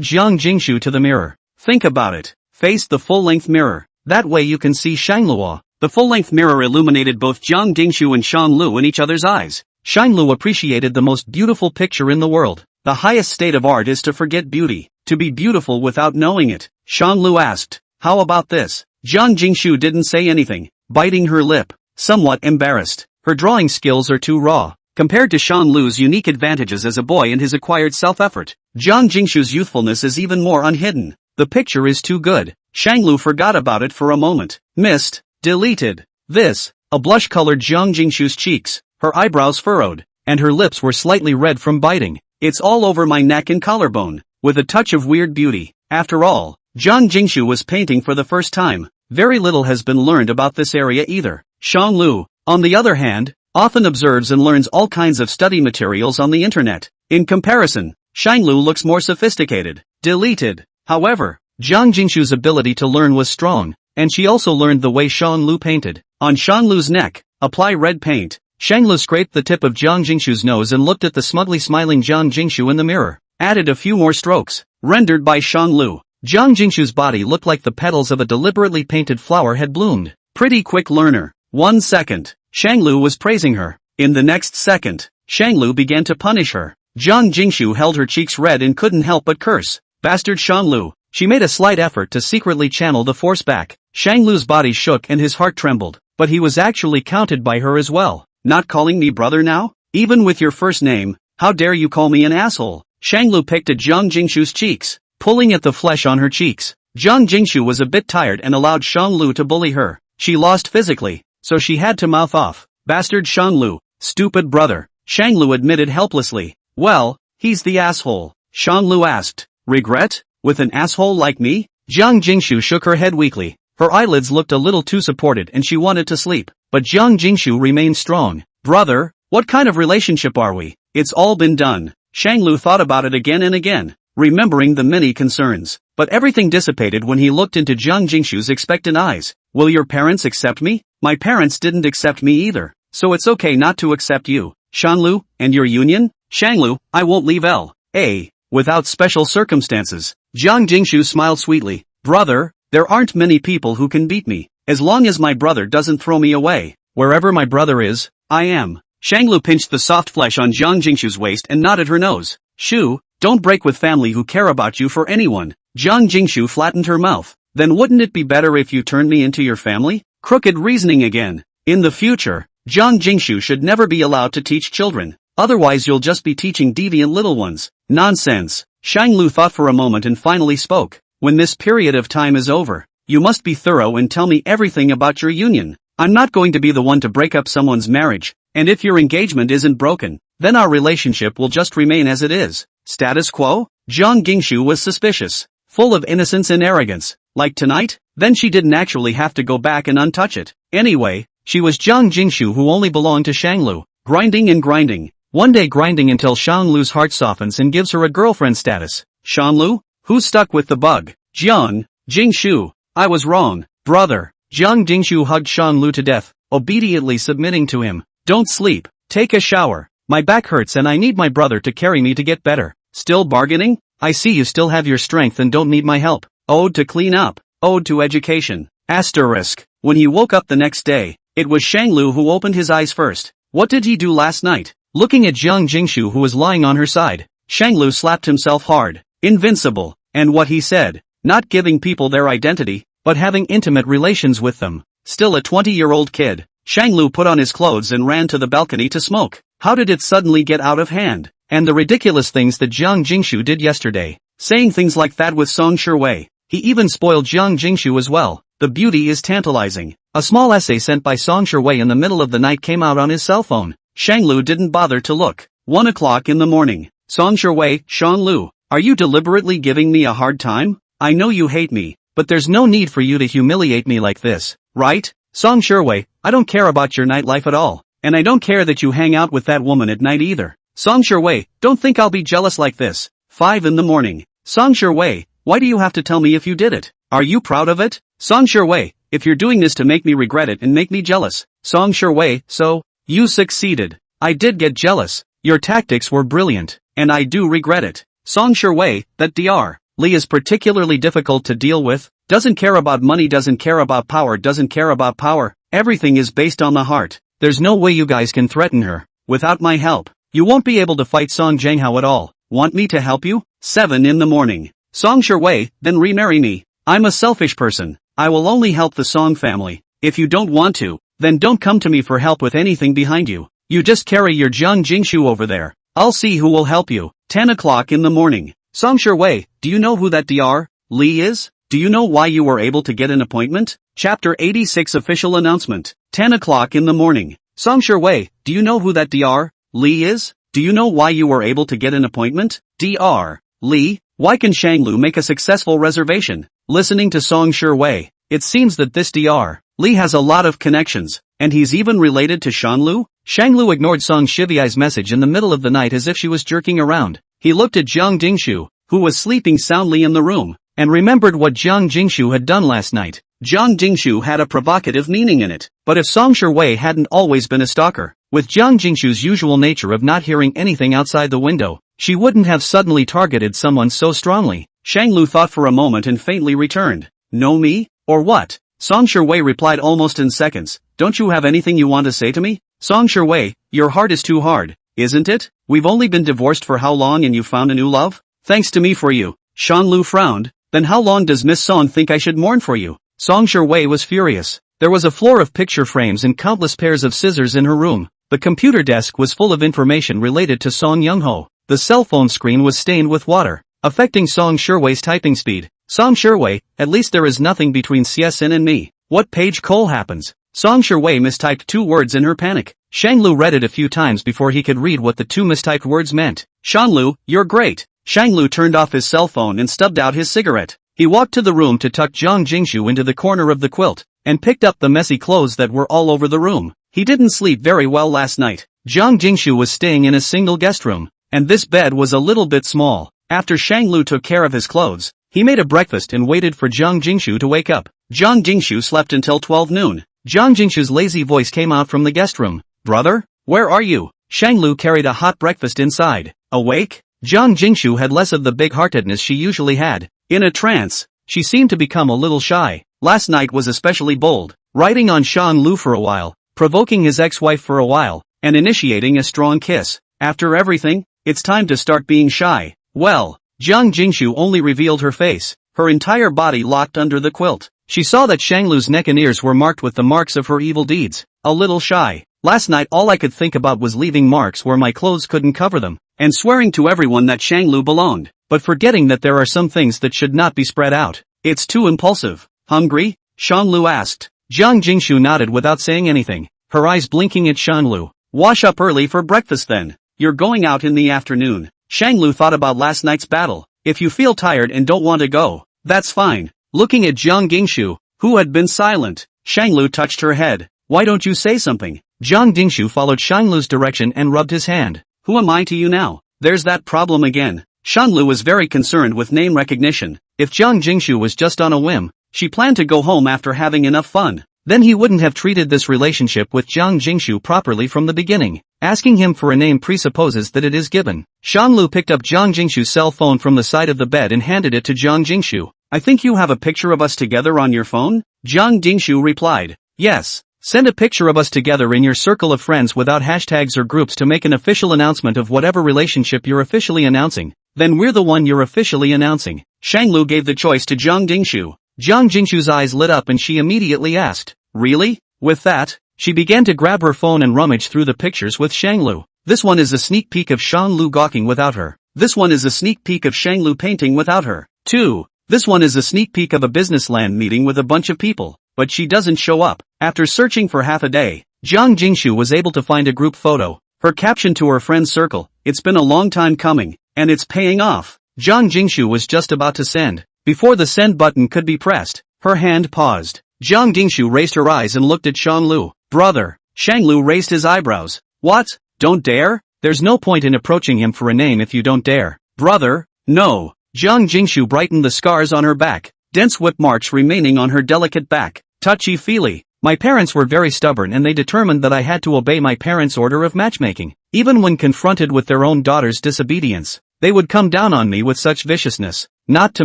Jiang Jingshu to the mirror. Think about it. Face the full-length mirror. That way you can see Shanglu. The full-length mirror illuminated both Jiang Jingshu and Shanglu in each other's eyes. Shanglu appreciated the most beautiful picture in the world. The highest state of art is to forget beauty, to be beautiful without knowing it. Shanglu asked, how about this? Jiang Jingshu didn't say anything, biting her lip, somewhat embarrassed. Her drawing skills are too raw, compared to Shanglu's unique advantages as a boy and his acquired self-effort. Jiang Jingshu's youthfulness is even more unhidden. The picture is too good. Shanglu forgot about it for a moment. Missed. Deleted. This. A blush colored Jiang Jingshu's cheeks, her eyebrows furrowed, and her lips were slightly red from biting. It's all over my neck and collarbone, with a touch of weird beauty. After all, Jiang Jingshu was painting for the first time. Very little has been learned about this area either. Shanglu, on the other hand, often observes and learns all kinds of study materials on the internet. In comparison, Shanglu looks more sophisticated. Deleted. However, Jiang Jingshu's ability to learn was strong, and she also learned the way Shanglu painted. On Shanglu's neck, apply red paint. Shanglu scraped the tip of Jiang Jingshu's nose and looked at the smugly smiling Jiang Jingshu in the mirror. Added a few more strokes, rendered by Shanglu. Jiang Jingshu's body looked like the petals of a deliberately painted flower had bloomed. Pretty quick learner. 1 second. Shanglu was praising her. In the next second, Shanglu began to punish her. Jiang Jingshu held her cheeks red and couldn't help but curse. Bastard Shanglu. She made a slight effort to secretly channel the force back. Shanglu's body shook and his heart trembled, but he was actually counted by her as well. Not calling me brother now? Even with your first name, how dare you call me an asshole? Shanglu picked at Jiang Jingshu's cheeks, pulling at the flesh on her cheeks. Jiang Jingshu was a bit tired and allowed Shanglu to bully her. She lost physically, so she had to mouth off. Bastard Shanglu, stupid brother. Shanglu admitted helplessly. Well, he's the asshole. Shanglu asked. Regret? With an asshole like me? Jiang Jingshu shook her head weakly. Her eyelids looked a little too supported and she wanted to sleep. But Jiang Jingshu remained strong. Brother, what kind of relationship are we? It's all been done. Shanglu thought about it again and again, remembering the many concerns. But everything dissipated when he looked into Jiang Jingshu's expectant eyes. Will your parents accept me? My parents didn't accept me either. So it's okay not to accept you. Shanglu, and your union? Shanglu, I won't leave L.A. without special circumstances. Jiang Jingshu smiled sweetly. Brother, there aren't many people who can beat me. As long as my brother doesn't throw me away. Wherever my brother is, I am. Shanglu pinched the soft flesh on Jiang Jingshu's waist and nodded her nose. Shu, don't break with family who care about you for anyone. Jiang Jingshu flattened her mouth. Then wouldn't it be better if you turned me into your family? Crooked reasoning again. In the future, Jiang Jingshu should never be allowed to teach children. Otherwise you'll just be teaching deviant little ones. Nonsense. Shanglu thought for a moment and finally spoke. When this period of time is over, you must be thorough and tell me everything about your union. I'm not going to be the one to break up someone's marriage, and if your engagement isn't broken, then our relationship will just remain as it is. Status quo? Jiang Jingshu was suspicious, full of innocence and arrogance. Like tonight? Then she didn't actually have to go back and untouch it. Anyway, she was Jiang Jingshu who only belonged to Shanglu. Grinding and grinding. One day grinding until Shanglu's heart softens and gives her a girlfriend status. Shanglu? Who's stuck with the bug? Jiang Jingshu. I was wrong, brother. Jiang Jingshu hugged Shanglu to death, obediently submitting to him. Don't sleep. Take a shower. My back hurts and I need my brother to carry me to get better. Still bargaining? I see you still have your strength and don't need my help. Ode to clean up. Ode to education. Asterisk. When he woke up the next day, it was Shanglu who opened his eyes first. What did he do last night? Looking at Jiang Jingshu who was lying on her side, Shanglu slapped himself hard. Invincible. And what he said. Not giving people their identity, but having intimate relations with them. Still a 20-year-old kid. Shanglu put on his clothes and ran to the balcony to smoke. How did it suddenly get out of hand? And the ridiculous things that Jiang Jingshu did yesterday. Saying things like that with Song Shiwei. He even spoiled Jiang Jingshu as well. The beauty is tantalizing. A small essay sent by Song Shiwei in the middle of the night came out on his cell phone. Shanglu didn't bother to look. 1 o'clock in the morning. Song Shiwei, Shanglu, are you deliberately giving me a hard time? I know you hate me, but there's no need for you to humiliate me like this, right? Song Shiwei, I don't care about your nightlife at all, and I don't care that you hang out with that woman at night either. Song Shiwei, don't think I'll be jealous like this. 5 in the morning. Song Shiwei, why do you have to tell me if you did it? Are you proud of it? Song Shiwei, if you're doing this to make me regret it and make me jealous. Song Shiwei, so, you succeeded. I did get jealous. Your tactics were brilliant, and I do regret it. Song Shiwei, that Dr. Li is particularly difficult to deal with. Doesn't care about money, doesn't care about power, doesn't care about power. Everything is based on the heart. There's no way you guys can threaten her. Without my help, you won't be able to fight Song Jianghao at all. Want me to help you? 7 in the morning. Song Shiwei, then remarry me. I'm a selfish person. I will only help the Song family. If you don't want to, then don't come to me for help with anything behind you. You just carry your Jiang Jingshu over there. I'll see who will help you. 10 o'clock in the morning. Song Shiwei, do you know who that Dr. Li is? Do you know why you were able to get an appointment? Chapter 86 Official Announcement. 10 o'clock in the morning. Song Shiwei, do you know who that Dr. Li is? Do you know why you were able to get an appointment? Dr. Li, why can Shanglu make a successful reservation? Listening to Song Shiwei, it seems that this Dr. Li has a lot of connections, and he's even related to Shanglu? Shanglu ignored Song Shiwei's message in the middle of the night as if she was jerking around. He looked at Jiang Jingshu, who was sleeping soundly in the room, and remembered what Jiang Jingshu had done last night. Jiang Jingshu had a provocative meaning in it, but if Song Shiwei hadn't always been a stalker, with Jiang Jingshu's usual nature of not hearing anything outside the window, she wouldn't have suddenly targeted someone so strongly. Shanglu thought for a moment and faintly returned. Know me? Or what? Song Shiwei replied almost in seconds. Don't you have anything you want to say to me? Song Shiwei, your heart is too hard. isn't it? We've only been divorced for how long and you found a new love? Thanks to me for you. Shanlu frowned. Then how long does Miss Song think I should mourn for you? Song Shui was furious. There was a floor of picture frames and countless pairs of scissors in her room. The computer desk was full of information related to Song Youngho. The cell phone screen was stained with water, affecting Song Shui's typing speed. Song Shui, at least there is nothing between Csin and me. What page call happens? Song Shui mistyped 2 words in her panic. Shanglu read it a few times before he could read what the 2 mistyped words meant. Shanlu, you're great. Shanglu turned off his cell phone and stubbed out his cigarette. He walked to the room to tuck Jiang Jingshu into the corner of the quilt, and picked up the messy clothes that were all over the room. He didn't sleep very well last night. Jiang Jingshu was staying in a single guest room, and this bed was a little bit small. After Shanglu took care of his clothes, he made a breakfast and waited for Jiang Jingshu to wake up. Jiang Jingshu slept until 12 noon. Jiang Jingshu's lazy voice came out from the guest room. Brother? Where are you? Shanglu carried a hot breakfast inside. Awake? Jiang Jingshu had less of the big-heartedness she usually had. In a trance, she seemed to become a little shy. Last night was especially bold, riding on Shan Lu for a while, provoking his ex-wife for a while, and initiating a strong kiss. After everything, it's time to start being shy. Well, Jiang Jingshu only revealed her face, her entire body locked under the quilt. She saw that Shanglu's neck and ears were marked with the marks of her evil deeds. A little shy. Last night all I could think about was leaving marks where my clothes couldn't cover them, and swearing to everyone that Shanglu belonged, but forgetting that there are some things that should not be spread out. It's too impulsive. Hungry? Shanglu asked. Jiang Jingshu nodded without saying anything, her eyes blinking at Shanglu. Wash up early for breakfast then. You're going out in the afternoon. Shanglu thought about last night's battle. If you feel tired and don't want to go, that's fine. Looking at Jiang Jingshu, who had been silent, Shanglu touched her head. Why don't you say something? Jiang Jingshu followed Shanglu's direction and rubbed his hand. Who am I to you now? There's that problem again. Shanglu was very concerned with name recognition. If Jiang Jingshu was just on a whim, she planned to go home after having enough fun. Then he wouldn't have treated this relationship with Jiang Jingshu properly from the beginning. Asking him for a name presupposes that it is given. Shanglu picked up Jiang Jingshu's cell phone from the side of the bed and handed it to Jiang Jingshu. I think you have a picture of us together on your phone? Jiang Jingshu replied. Yes. Send a picture of us together in your circle of friends without hashtags or groups to make an official announcement of whatever relationship you're officially announcing. Then we're the one you're officially announcing. Shanglu gave the choice to Jiang Jingshu. Jiang Jingshu's eyes lit up and she immediately asked, really? With that, she began to grab her phone and rummage through the pictures with Shanglu. This one is a sneak peek of Shanglu gawking without her. This one is a sneak peek of Shanglu painting without her. 2. This one is a sneak peek of a business land meeting with a bunch of people, but she doesn't show up. After searching for half a day, Jiang Jingshu was able to find a group photo. Her caption to her friend's circle, it's been a long time coming, and it's paying off. Jiang Jingshu was just about to send. Before the send button could be pressed, her hand paused. Jiang Jingshu raised her eyes and looked at Shanglu. Brother. Shanglu raised his eyebrows. What? Don't dare? There's no point in approaching him for a name if you don't dare. Brother? No. Jiang Jingshu brightened the scars on her back, dense whip marks remaining on her delicate back. Touchy-feely. My parents were very stubborn and they determined that I had to obey my parents' order of matchmaking. Even when confronted with their own daughter's disobedience, they would come down on me with such viciousness, not to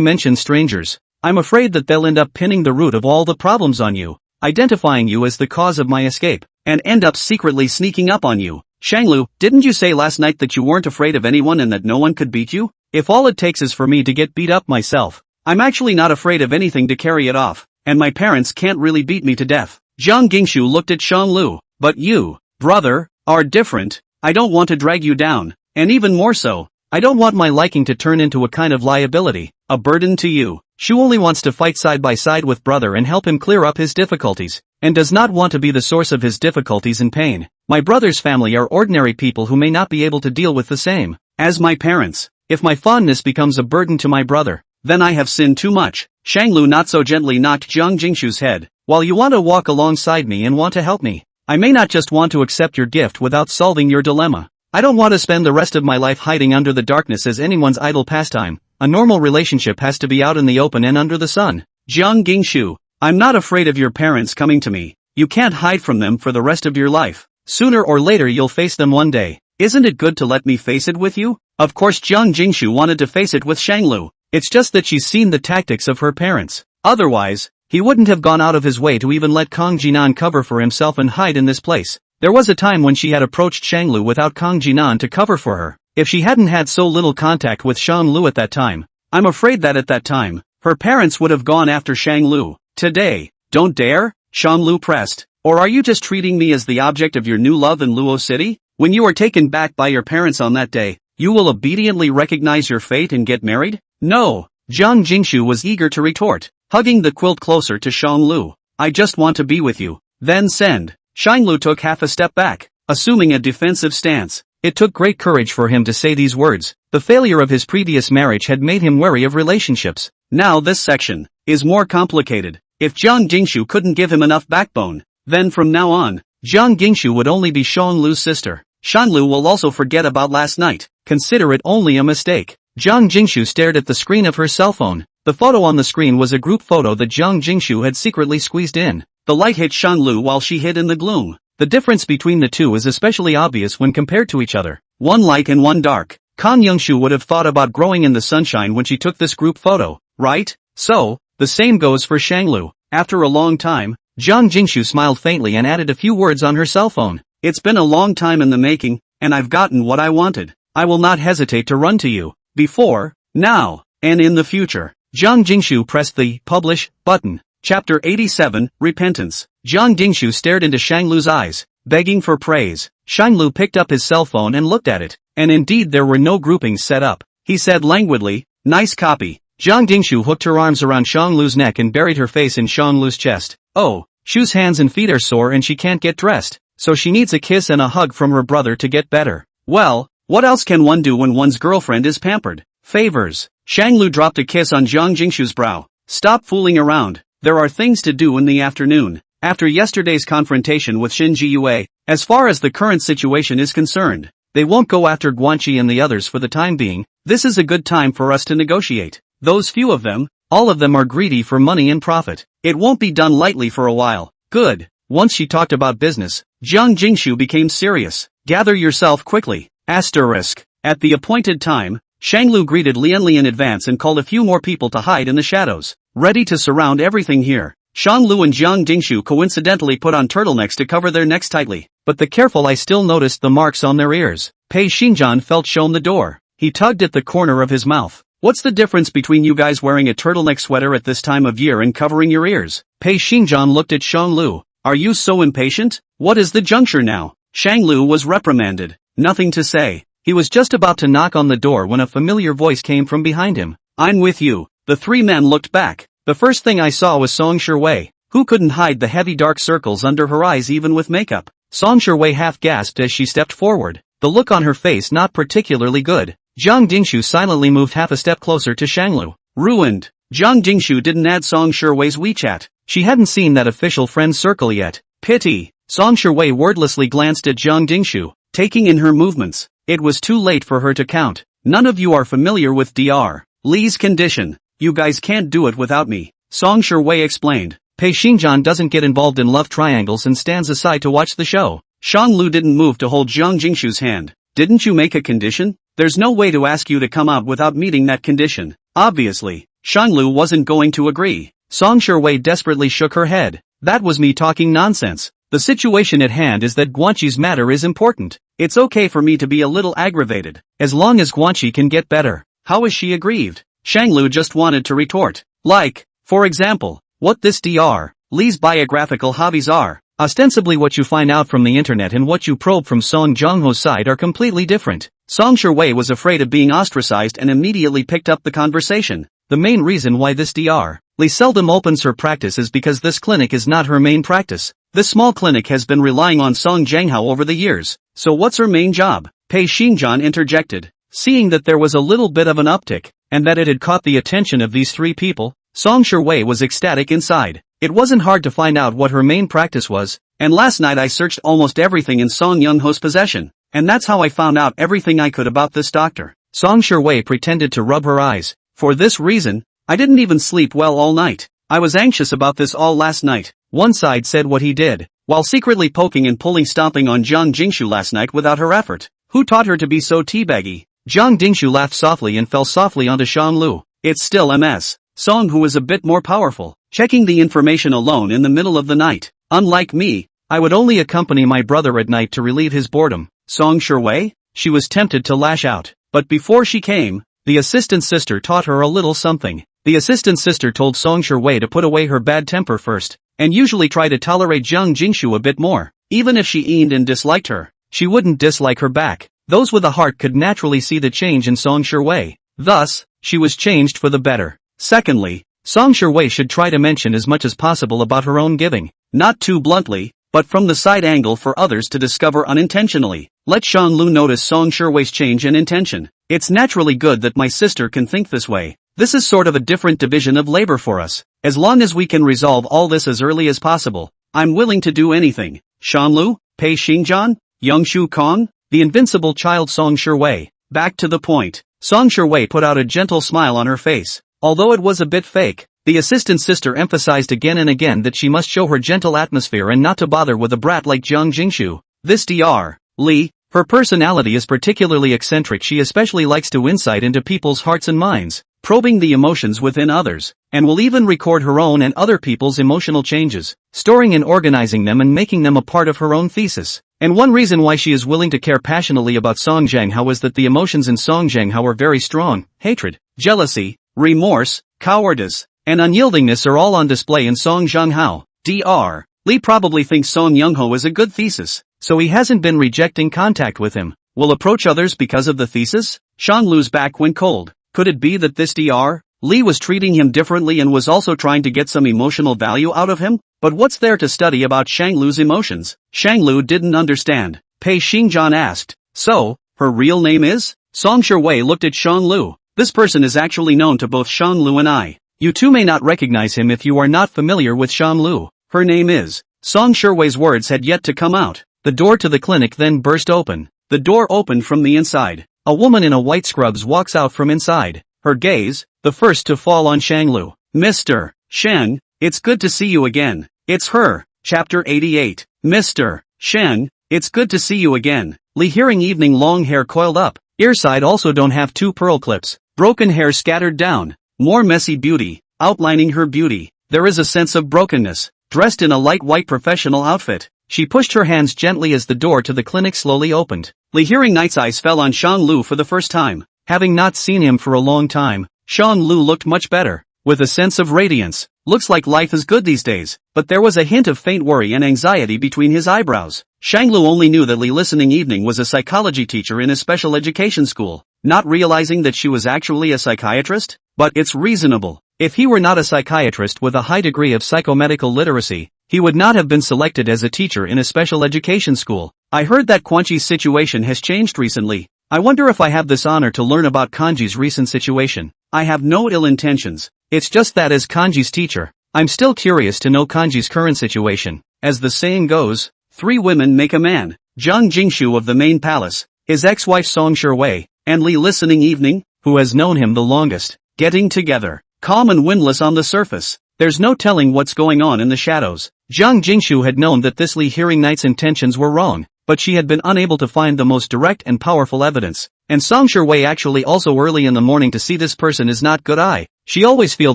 mention strangers. I'm afraid that they'll end up pinning the root of all the problems on you, identifying you as the cause of my escape, and end up secretly sneaking up on you. Shanglu, didn't you say last night that you weren't afraid of anyone and that no one could beat you? If all it takes is for me to get beat up myself, I'm actually not afraid of anything to carry it off, and my parents can't really beat me to death. Jiang Jingshu looked at Shanglu. But you, brother, are different. I don't want to drag you down, and even more so, I don't want my liking to turn into a kind of liability, a burden to you. Shu only wants to fight side by side with brother and help him clear up his difficulties, and does not want to be the source of his difficulties and pain. My brother's family are ordinary people who may not be able to deal with the same as my parents. If my fondness becomes a burden to my brother, then I have sinned too much. Shanglu not so gently knocked Jiang Jingshu's head. While you want to walk alongside me and want to help me, I may not just want to accept your gift without solving your dilemma. I don't want to spend the rest of my life hiding under the darkness as anyone's idle pastime. A normal relationship has to be out in the open and under the sun. Jiang Jingshu, I'm not afraid of your parents coming to me. You can't hide from them for the rest of your life. Sooner or later you'll face them one day. Isn't it good to let me face it with you? Of course Jiang Jingshu wanted to face it with Shanglu. It's just that she's seen the tactics of her parents. Otherwise, he wouldn't have gone out of his way to even let Kong Jinan cover for himself and hide in this place. There was a time when she had approached Shanglu without Kang Jinan to cover for her. If she hadn't had so little contact with Shanglu at that time, I'm afraid that at that time, her parents would have gone after Shanglu. Today, don't dare? Shanglu pressed. Or are you just treating me as the object of your new love in Luo City? When you are taken back by your parents on that day, you will obediently recognize your fate and get married? No. Jiang Jingshu was eager to retort, hugging the quilt closer to Shanglu. I just want to be with you. Then send. Shanglu took half a step back, assuming a defensive stance. It took great courage for him to say these words. The failure of his previous marriage had made him wary of relationships. Now this section is more complicated. If Jiang Jingshu couldn't give him enough backbone, then from now on, Jiang Jingshu would only be Shanglu's sister. Shanglu will also forget about last night. Consider it only a mistake. Jiang Jingshu stared at the screen of her cell phone. The photo on the screen was a group photo that Jiang Jingshu had secretly squeezed in. The light hit Shanglu while she hid in the gloom. The difference between the two is especially obvious when compared to each other. One light and one dark. Kang Youngshu would have thought about growing in the sunshine when she took this group photo, right? So, the same goes for Shanglu. After a long time, Jiang Jingshu smiled faintly and added a few words on her cell phone. It's been a long time in the making, and I've gotten what I wanted. I will not hesitate to run to you. Before, now, and in the future. Jiang Jingshu pressed the Publish button. Chapter 87, Repentance. Jiang Jingshu stared into Shanglu's eyes, begging for praise. Shanglu picked up his cell phone and looked at it, and indeed there were no groupings set up. He said languidly, nice copy. Jiang Jingshu hooked her arms around Shanglu's neck and buried her face in Shanglu's chest. Oh, Shu's hands and feet are sore and she can't get dressed, so she needs a kiss and a hug from her brother to get better. Well, what else can one do when one's girlfriend is pampered? Favors. Shanglu dropped a kiss on Jiang Jingshu's brow. Stop fooling around. There are things to do in the afternoon. After yesterday's confrontation with Shin Jiyue, as far as the current situation is concerned, they won't go after Guanqi and the others for the time being. This is a good time for us to negotiate. Those few of them, all of them are greedy for money and profit. It won't be done lightly for a while. Good. Once she talked about business, Jiang Jingshu became serious. Gather yourself quickly. Asterisk. At the appointed time, Shanglu greeted Lianli in advance and called a few more people to hide in the shadows, ready to surround everything here. Shanglu and Jiang Jingshu coincidentally put on turtlenecks to cover their necks tightly, but the careful eye still noticed the marks on their ears. Pei Xinjian felt shown the door. He tugged at the corner of his mouth. What's the difference between you guys wearing a turtleneck sweater at this time of year and covering your ears? Pei Xinjian looked at Shanglu. Are you so impatient? What is the juncture now? Shanglu was reprimanded. Nothing to say. He was just about to knock on the door when a familiar voice came from behind him. I'm with you. The three men looked back. The first thing I saw was Song Shiwei, who couldn't hide the heavy dark circles under her eyes even with makeup. Song Shiwei half gasped as she stepped forward, the look on her face not particularly good. Jiang Jingshu silently moved half a step closer to Shanglu. Ruined. Jiang Jingshu didn't add Song Shiwei's WeChat. She hadn't seen that official friend circle yet. Pity. Song Shiwei wordlessly glanced at Jiang Jingshu, taking in her movements. It was too late for her to count. None of you are familiar with Dr. Li's condition. You guys can't do it without me. Song Shiwei explained. Pei Xinjian doesn't get involved in love triangles and stands aside to watch the show. Shanglu didn't move to hold Jiang Jingshu's hand. Didn't you make a condition? There's no way to ask you to come out without meeting that condition. Obviously, Shanglu wasn't going to agree. Song Shiwei desperately shook her head. That was me talking nonsense. The situation at hand is that Guanqi's matter is important. It's okay for me to be a little aggravated, as long as Guanqi can get better. How is she aggrieved? Shanglu just wanted to retort. Like, for example, what this Dr. Li's biographical hobbies are. Ostensibly what you find out from the internet and what you probe from Song Jiangho's side are completely different. Song Shiwei was afraid of being ostracized and immediately picked up the conversation. The main reason why this Dr. Li seldom opens her practice is because this clinic is not her main practice. This small clinic has been relying on Song Jianghao over the years. So what's her main job? Pei Xinjian interjected. Seeing that there was a little bit of an uptick, and that it had caught the attention of these three people, Song Shiwei was ecstatic inside. It wasn't hard to find out what her main practice was, and last night I searched almost everything in Song Youngho's possession, and that's how I found out everything I could about this doctor. Song Shiwei pretended to rub her eyes. For this reason, I didn't even sleep well all night. I was anxious about this all last night. One side said what he did, while secretly poking and stomping on Jiang Jingshu last night without her effort. Who taught her to be so teabaggy? Jiang Jingshu laughed softly and fell softly onto Shanglu. It's still MS. Song, who is a bit more powerful, checking the information alone in the middle of the night. Unlike me, I would only accompany my brother at night to relieve his boredom. Song Shui? She was tempted to lash out. But before she came, the assistant sister taught her a little something. The assistant sister told Song Shui to put away her bad temper first, and usually try to tolerate Zhang Jingshu a bit more. Even if she eened and disliked her, she wouldn't dislike her back. Those with a heart could naturally see the change in Song Shui. Thus, she was changed for the better. Secondly, Song Shui should try to mention as much as possible about her own giving. Not too bluntly, but from the side angle for others to discover unintentionally. Let Shanglu notice Song Shui's change in intention. It's naturally good that my sister can think this way. This is sort of a different division of labor for us. As long as we can resolve all this as early as possible, I'm willing to do anything. Shanlu, Pei Xingjian, Yongshu Kong, the invincible child Song Shui. Back to the point. Song Shui put out a gentle smile on her face. Although it was a bit fake, the assistant sister emphasized again and again that she must show her gentle atmosphere and not to bother with a brat like Zhang Jingshu. This Dr. Li, her personality is particularly eccentric. She especially likes to insight into people's hearts and minds, probing the emotions within others, and will even record her own and other people's emotional changes, storing and organizing them and making them a part of her own thesis. And one reason why she is willing to care passionately about Song Zhenghao is that the emotions in Song Zhenghao are very strong. Hatred, jealousy, remorse, cowardice, and unyieldingness are all on display in Song Zhenghao. Dr. Li probably thinks Song Youngho is a good thesis, so he hasn't been rejecting contact with him. Will approach others because of the thesis? Shanglu's back went cold. Could it be that this Dr. Li was treating him differently and was also trying to get some emotional value out of him? But what's there to study about Shanglu's emotions? Shanglu didn't understand. Pei Xingjian asked, so, her real name is? Song Shui looked at Shanglu. This person is actually known to both Shanglu and I. You two may not recognize him if you are not familiar with Shanglu. Her name is. Song Shui's words had yet to come out. The door to the clinic then burst open. The door opened from the inside. A woman in a white scrubs walks out from inside. Her gaze, the first to fall on Shanglu. Mr. Sheng, it's good to see you again. It's her. Chapter 88. Mr. Sheng, it's good to see you again. Li hearing evening long hair coiled up. Earside also don't have two pearl clips. Broken hair scattered down. More messy beauty, outlining her beauty. There is a sense of brokenness. Dressed in a light white professional outfit, she pushed her hands gently as the door to the clinic slowly opened. Li Hearing Knight's eyes fell on Shanglu for the first time. Having not seen him for a long time, Shanglu looked much better, with a sense of radiance. Looks like life is good these days, but there was a hint of faint worry and anxiety between his eyebrows. Shanglu only knew that Li Listening Evening was a psychology teacher in a special education school, not realizing that she was actually a psychiatrist. But it's reasonable. If he were not a psychiatrist with a high degree of psychomedical literacy, he would not have been selected as a teacher in a special education school. I heard that Quanji's situation has changed recently. I wonder if I have this honor to learn about Kanji's recent situation. I have no ill intentions. It's just that as Kanji's teacher, I'm still curious to know Kanji's current situation. As the saying goes, 3 women make a man. Zhang Jingshu of the main palace, his ex-wife Song Shui, and Li Listening Evening, who has known him the longest, getting together, calm and windless on the surface. There's no telling what's going on in the shadows. Zhang Jingshu had known that this Li Hearing Knight's intentions were wrong, but she had been unable to find the most direct and powerful evidence. And Song Shui actually also early in the morning to see this person is not good eye. She always feel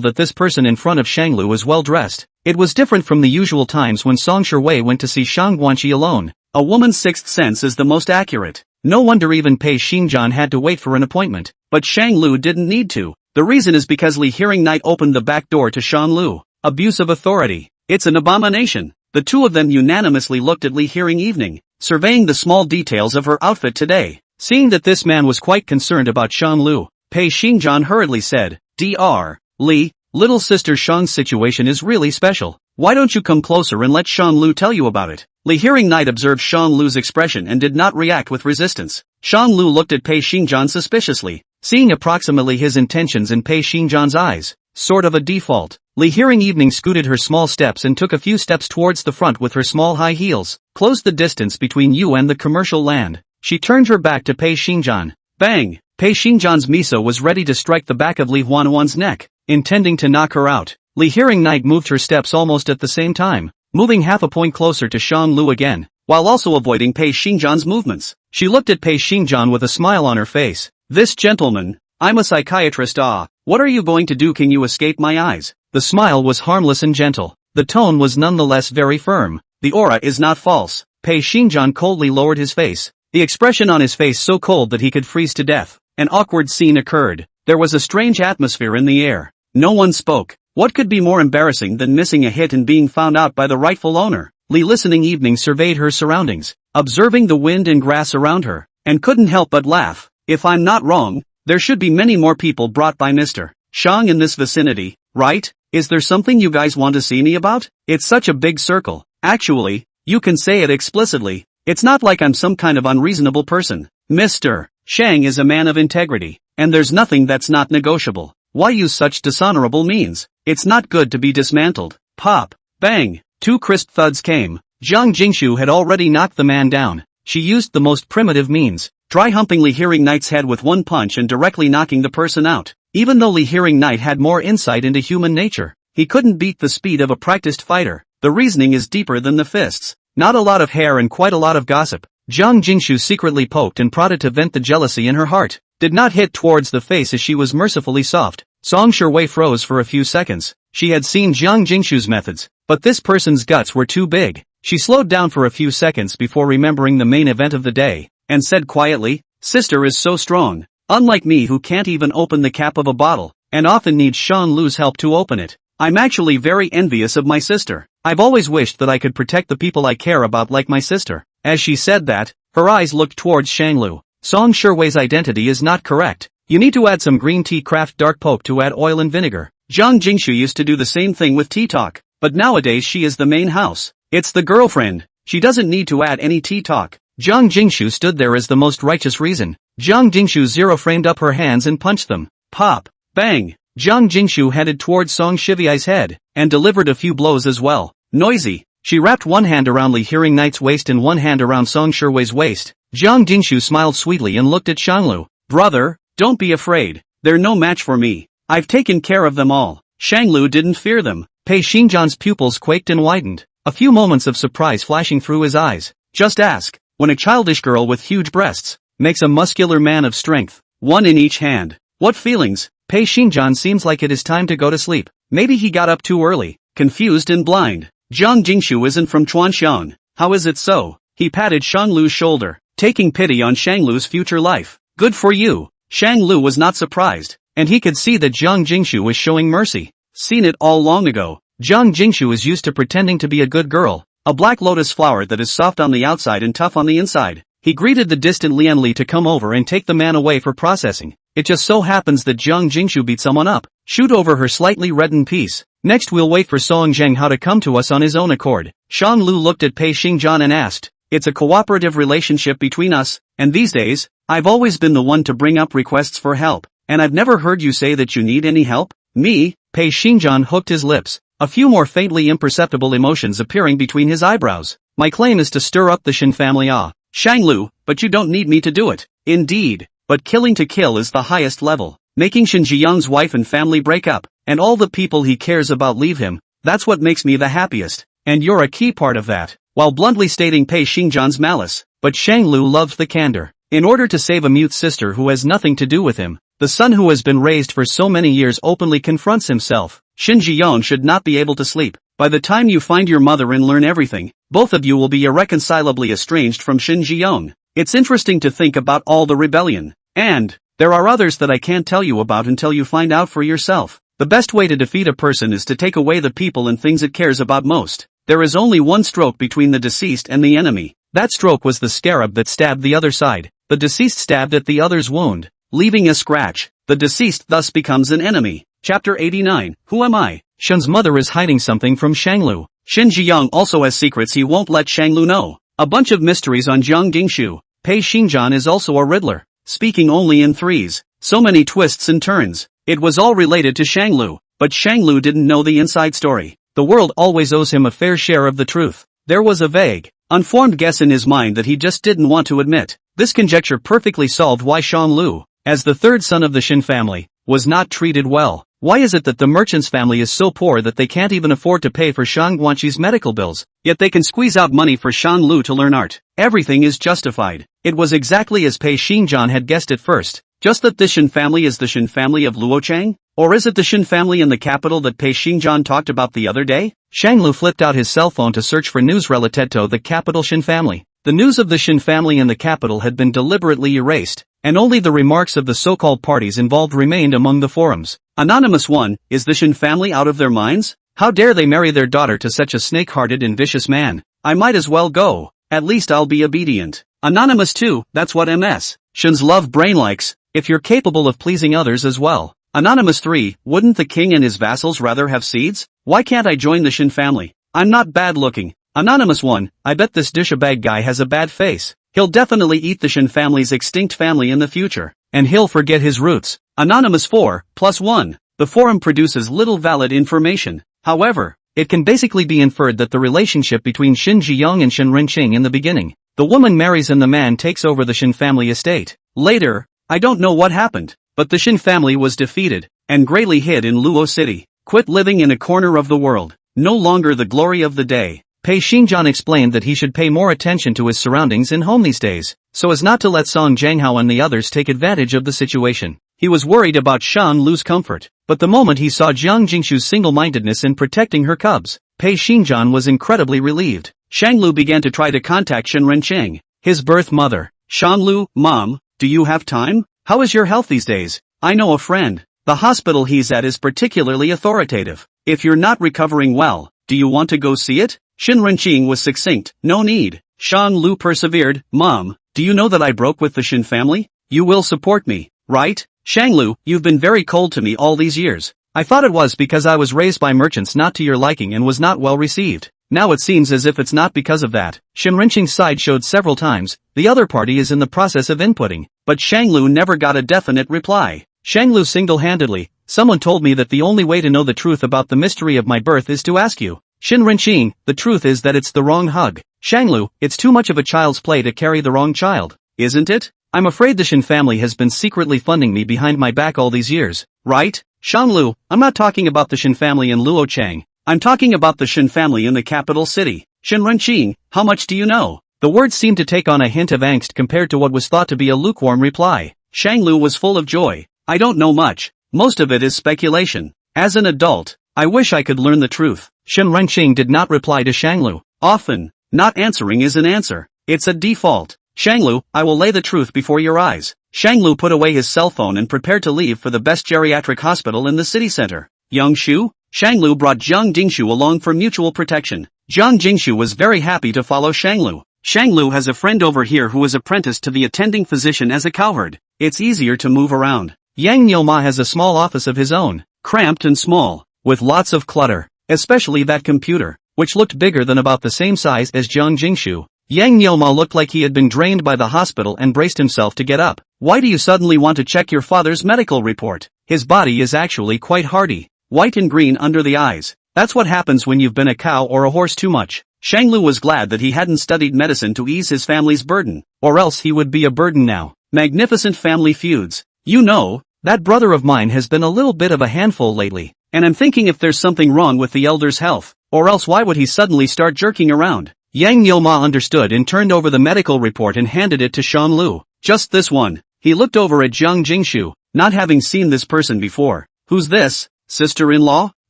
that this person in front of Shanglu is well dressed. It was different from the usual times when Song Shui went to see Shang Guanqi alone. A woman's sixth sense is the most accurate. No wonder even Pei Xingjian had to wait for an appointment, but Shanglu didn't need to. The reason is because Li Hearing Knight opened the back door to Shanglu. Abuse of authority. It's an abomination. The two of them unanimously looked at Li Hearing Evening, surveying the small details of her outfit today. Seeing that this man was quite concerned about Shanglu, Pei Xingjian hurriedly said, Dr. Li, little sister Shang's situation is really special. Why don't you come closer and let Shanglu tell you about it? Li Hearing Knight observed Shanglu's expression and did not react with resistance. Shanglu looked at Pei Xingjian suspiciously, seeing approximately his intentions in Pei Xingjian's eyes. Sort of a default. Li Hearing Evening scooted her small steps and took a few steps towards the front with her small high heels. Close the distance between you and the commercial land. She turned her back to Pei Xingjian. Bang! Pei Xingjian's miso was ready to strike the back of Li Huanhuan's neck, intending to knock her out. Li Hearing Knight moved her steps almost at the same time, moving half a point closer to Shanglu again, while also avoiding Pei Xingjian's movements. She looked at Pei Xingjian with a smile on her face. This gentleman, I'm a psychiatrist. What are you going to do? Can you escape my eyes? The smile was harmless and gentle. The tone was nonetheless very firm. the aura is not false. Pei Xingjian coldly lowered his face, the expression on his face so cold that he could freeze to death. An awkward scene occurred. There was a strange atmosphere in the air. No one spoke. What could be more embarrassing than missing a hit and being found out by the rightful owner? Li listening evening surveyed her surroundings, observing the wind and grass around her, and couldn't help but laugh. If I'm not wrong, there should be many more people brought by Mr. Shang in this vicinity, right? Is there something you guys want to see me about? It's such a big circle. Actually, you can say it explicitly. It's not like I'm some kind of unreasonable person. Mr. Shang is a man of integrity, and there's nothing that's not negotiable. Why use such dishonorable means? It's not good to be dismantled. Pop. Bang. Two crisp thuds came. Zhang Jingshu had already knocked the man down. She used the most primitive means, dry-humping Li Hearing Knight's head with one punch and directly knocking the person out. Even though Li Hearing Knight had more insight into human nature, he couldn't beat the speed of a practiced fighter. The reasoning is deeper than the fists. Not a lot of hair and quite a lot of gossip. Zhang Jingshu secretly poked and prodded to vent the jealousy in her heart. Did not hit towards the face as she was mercifully soft. Song Shiwei froze for a few seconds. She had seen Zhang Jingshu's methods, but this person's guts were too big. She slowed down for a few seconds before remembering the main event of the day, and said quietly, "Sister is so strong. Unlike me who can't even open the cap of a bottle, and often needs Shan Lu's help to open it. I'm actually very envious of my sister. I've always wished that I could protect the people I care about like my sister." As she said that, her eyes looked towards Shanglu. Song Shiwei's identity is not correct. You need to add some green tea craft dark poke to add oil and vinegar. Zhang Jingshu used to do the same thing with tea talk, but nowadays she is the main house. It's the girlfriend. She doesn't need to add any tea talk. Zhang Jingshu stood there as the most righteous reason. Zhang Jingshu zero framed up her hands and punched them. Pop. Bang. Zhang Jingshu headed towards Song Shiwei's head, and delivered a few blows as well. Noisy. She wrapped one hand around Li Hearing Knight's waist and one hand around Song Shiwei's waist. Zhang Jingshu smiled sweetly and looked at Shanglu. Brother, don't be afraid. They're no match for me. I've taken care of them all. Shanglu didn't fear them. Pei Xingjian's pupils quaked and widened, a few moments of surprise flashing through his eyes. Just ask, when a childish girl with huge breasts makes a muscular man of strength, one in each hand. What feelings? Pei Xingjian seems like it is time to go to sleep. Maybe he got up too early, confused and blind. Zhang Jingshu isn't from Chuanshan. How is it so? He patted Shanglu's shoulder, taking pity on Shanglu's future life. Good for you. Shanglu was not surprised, and he could see that Zhang Jingshu was showing mercy. Seen it all long ago. Zhang Jingshu is used to pretending to be a good girl, a black lotus flower that is soft on the outside and tough on the inside. He greeted the distant Lian Li to come over and take the man away for processing. It just so happens that Zhang Jingshu beat someone up. Shoot over her slightly reddened piece. Next we'll wait for Song Zhenghao to come to us on his own accord. Shang Lu looked at Pei Xingjian and asked, "It's a cooperative relationship between us, and these days, I've always been the one to bring up requests for help, and I've never heard you say that you need any help?" Me? Pei Xingjian hooked his lips, a few more faintly imperceptible emotions appearing between his eyebrows. My claim is to stir up the Shin family. Shanglu, but you don't need me to do it. Indeed, but killing to kill is the highest level. Making Shin Jiyang's wife and family break up, and all the people he cares about leave him, that's what makes me the happiest, and you're a key part of that. While bluntly stating Pei Xingjian's malice, but Shanglu loves the candor. In order to save a mute sister who has nothing to do with him, the son who has been raised for so many years openly confronts himself. Shin Jiyang should not be able to sleep. By the time you find your mother and learn everything, both of you will be irreconcilably estranged from Shin Jiyang. It's interesting to think about all the rebellion. And there are others that I can't tell you about until you find out for yourself. The best way to defeat a person is to take away the people and things it cares about most. There is only one stroke between the deceased and the enemy. That stroke was the scarab that stabbed the other side. The deceased stabbed at the other's wound, leaving a scratch. The deceased thus becomes an enemy. Chapter 89. Who am I? Shin's mother is hiding something from Shanglu. Shin Jiyang also has secrets he won't let Shanglu know. A bunch of mysteries on Zhang Jingshu. Pei Xingjian is also a riddler, speaking only in threes. So many twists and turns. It was all related to Shanglu, but Shanglu didn't know the inside story. The world always owes him a fair share of the truth. There was a vague, unformed guess in his mind that he just didn't want to admit. This conjecture perfectly solved why Shanglu, as the third son of the Shin family, was not treated well. Why is it that the merchant's family is so poor that they can't even afford to pay for Shang Guanqi's medical bills, yet they can squeeze out money for Shan Lu to learn art? Everything is justified. It was exactly as Pei Xingjian had guessed at first. Just that this Shin family is the Shin family of Luochang? Or is it the Shin family in the capital that Pei Xingjian talked about the other day? Shanglu flipped out his cell phone to search for news related to the capital Shin family. The news of the Shin family in the capital had been deliberately erased, and only the remarks of the so-called parties involved remained among the forums. Anonymous 1, is the Shin family out of their minds? How dare they marry their daughter to such a snake-hearted and vicious man? I might as well go. At least I'll be obedient. Anonymous 2, that's what MS Shins love brain likes, if you're capable of pleasing others as well. Anonymous 3, wouldn't the king and his vassals rather have seeds? Why can't I join the Shin family? I'm not bad looking. Anonymous 1, I bet this douchebag guy has a bad face. He'll definitely eat the Shin family's extinct family in the future, and he'll forget his roots. Anonymous 4, +1, the forum produces little valid information. However, it can basically be inferred that the relationship between Shin Jiyong and Shin Renqing in the beginning, the woman marries and the man takes over the Shin family estate. Later, I don't know what happened, but the Shin family was defeated, and greatly hid in Luo City, quit living in a corner of the world, no longer the glory of the day. Pei Xingjian explained that he should pay more attention to his surroundings in home these days, so as not to let Song Jianghao and the others take advantage of the situation. He was worried about Shan Lu's comfort, but the moment he saw Jiang Jingshu's single-mindedness in protecting her cubs, Pei Xingjian was incredibly relieved. Shang Lu began to try to contact Shin Renqing, his birth mother. Shang Lu, Mom, do you have time? How is your health these days? I know a friend. The hospital he's at is particularly authoritative. If you're not recovering well, do you want to go see it? Shin Renqing was succinct, no need. Shang Lu persevered, Mom, do you know that I broke with the Shin family? You will support me, right? Shanglu, you've been very cold to me all these years. I thought it was because I was raised by merchants not to your liking and was not well received. Now it seems as if it's not because of that. Shin Renqing's side showed several times, the other party is in the process of inputting, but Shanglu never got a definite reply. Shanglu single-handedly, someone told me that the only way to know the truth about the mystery of my birth is to ask you. Shin Renqing, the truth is that it's the wrong hug. Shanglu, it's too much of a child's play to carry the wrong child, isn't it? I'm afraid the Shin family has been secretly funding me behind my back all these years, right? Shanglu, I'm not talking about the Shin family in Luochang. I'm talking about the Shin family in the capital city. Shin Renqing, how much do you know? The words seemed to take on a hint of angst compared to what was thought to be a lukewarm reply. Shanglu was full of joy. I don't know much. Most of it is speculation. As an adult, I wish I could learn the truth. Shin Renqing did not reply to Shanglu. Often, not answering is an answer. It's a default. Shanglu, I will lay the truth before your eyes. Shanglu put away his cell phone and prepared to leave for the best geriatric hospital in the city center. Young Shu? Shanglu brought Jiang Jingshu along for mutual protection. Jiang Jingshu was very happy to follow Shanglu. Shanglu has a friend over here who is apprenticed to the attending physician as a cowherd. It's easier to move around. Yang Nioma has a small office of his own, cramped and small, with lots of clutter, especially that computer, which looked bigger than about the same size as Jiang Jingshu. Yang Nioma looked like he had been drained by the hospital and braced himself to get up. Why do you suddenly want to check your father's medical report? His body is actually quite hardy, white and green under the eyes. That's what happens when you've been a cow or a horse too much. Shanglu was glad that he hadn't studied medicine to ease his family's burden, or else he would be a burden now. Magnificent family feuds. You know, that brother of mine has been a little bit of a handful lately, and I'm thinking if there's something wrong with the elder's health, or else why would he suddenly start jerking around? Yang Nioma understood and turned over the medical report and handed it to Shan Lu. Just this one. He looked over at Jiang Jingshu, not having seen this person before. Who's this? Sister-in-law?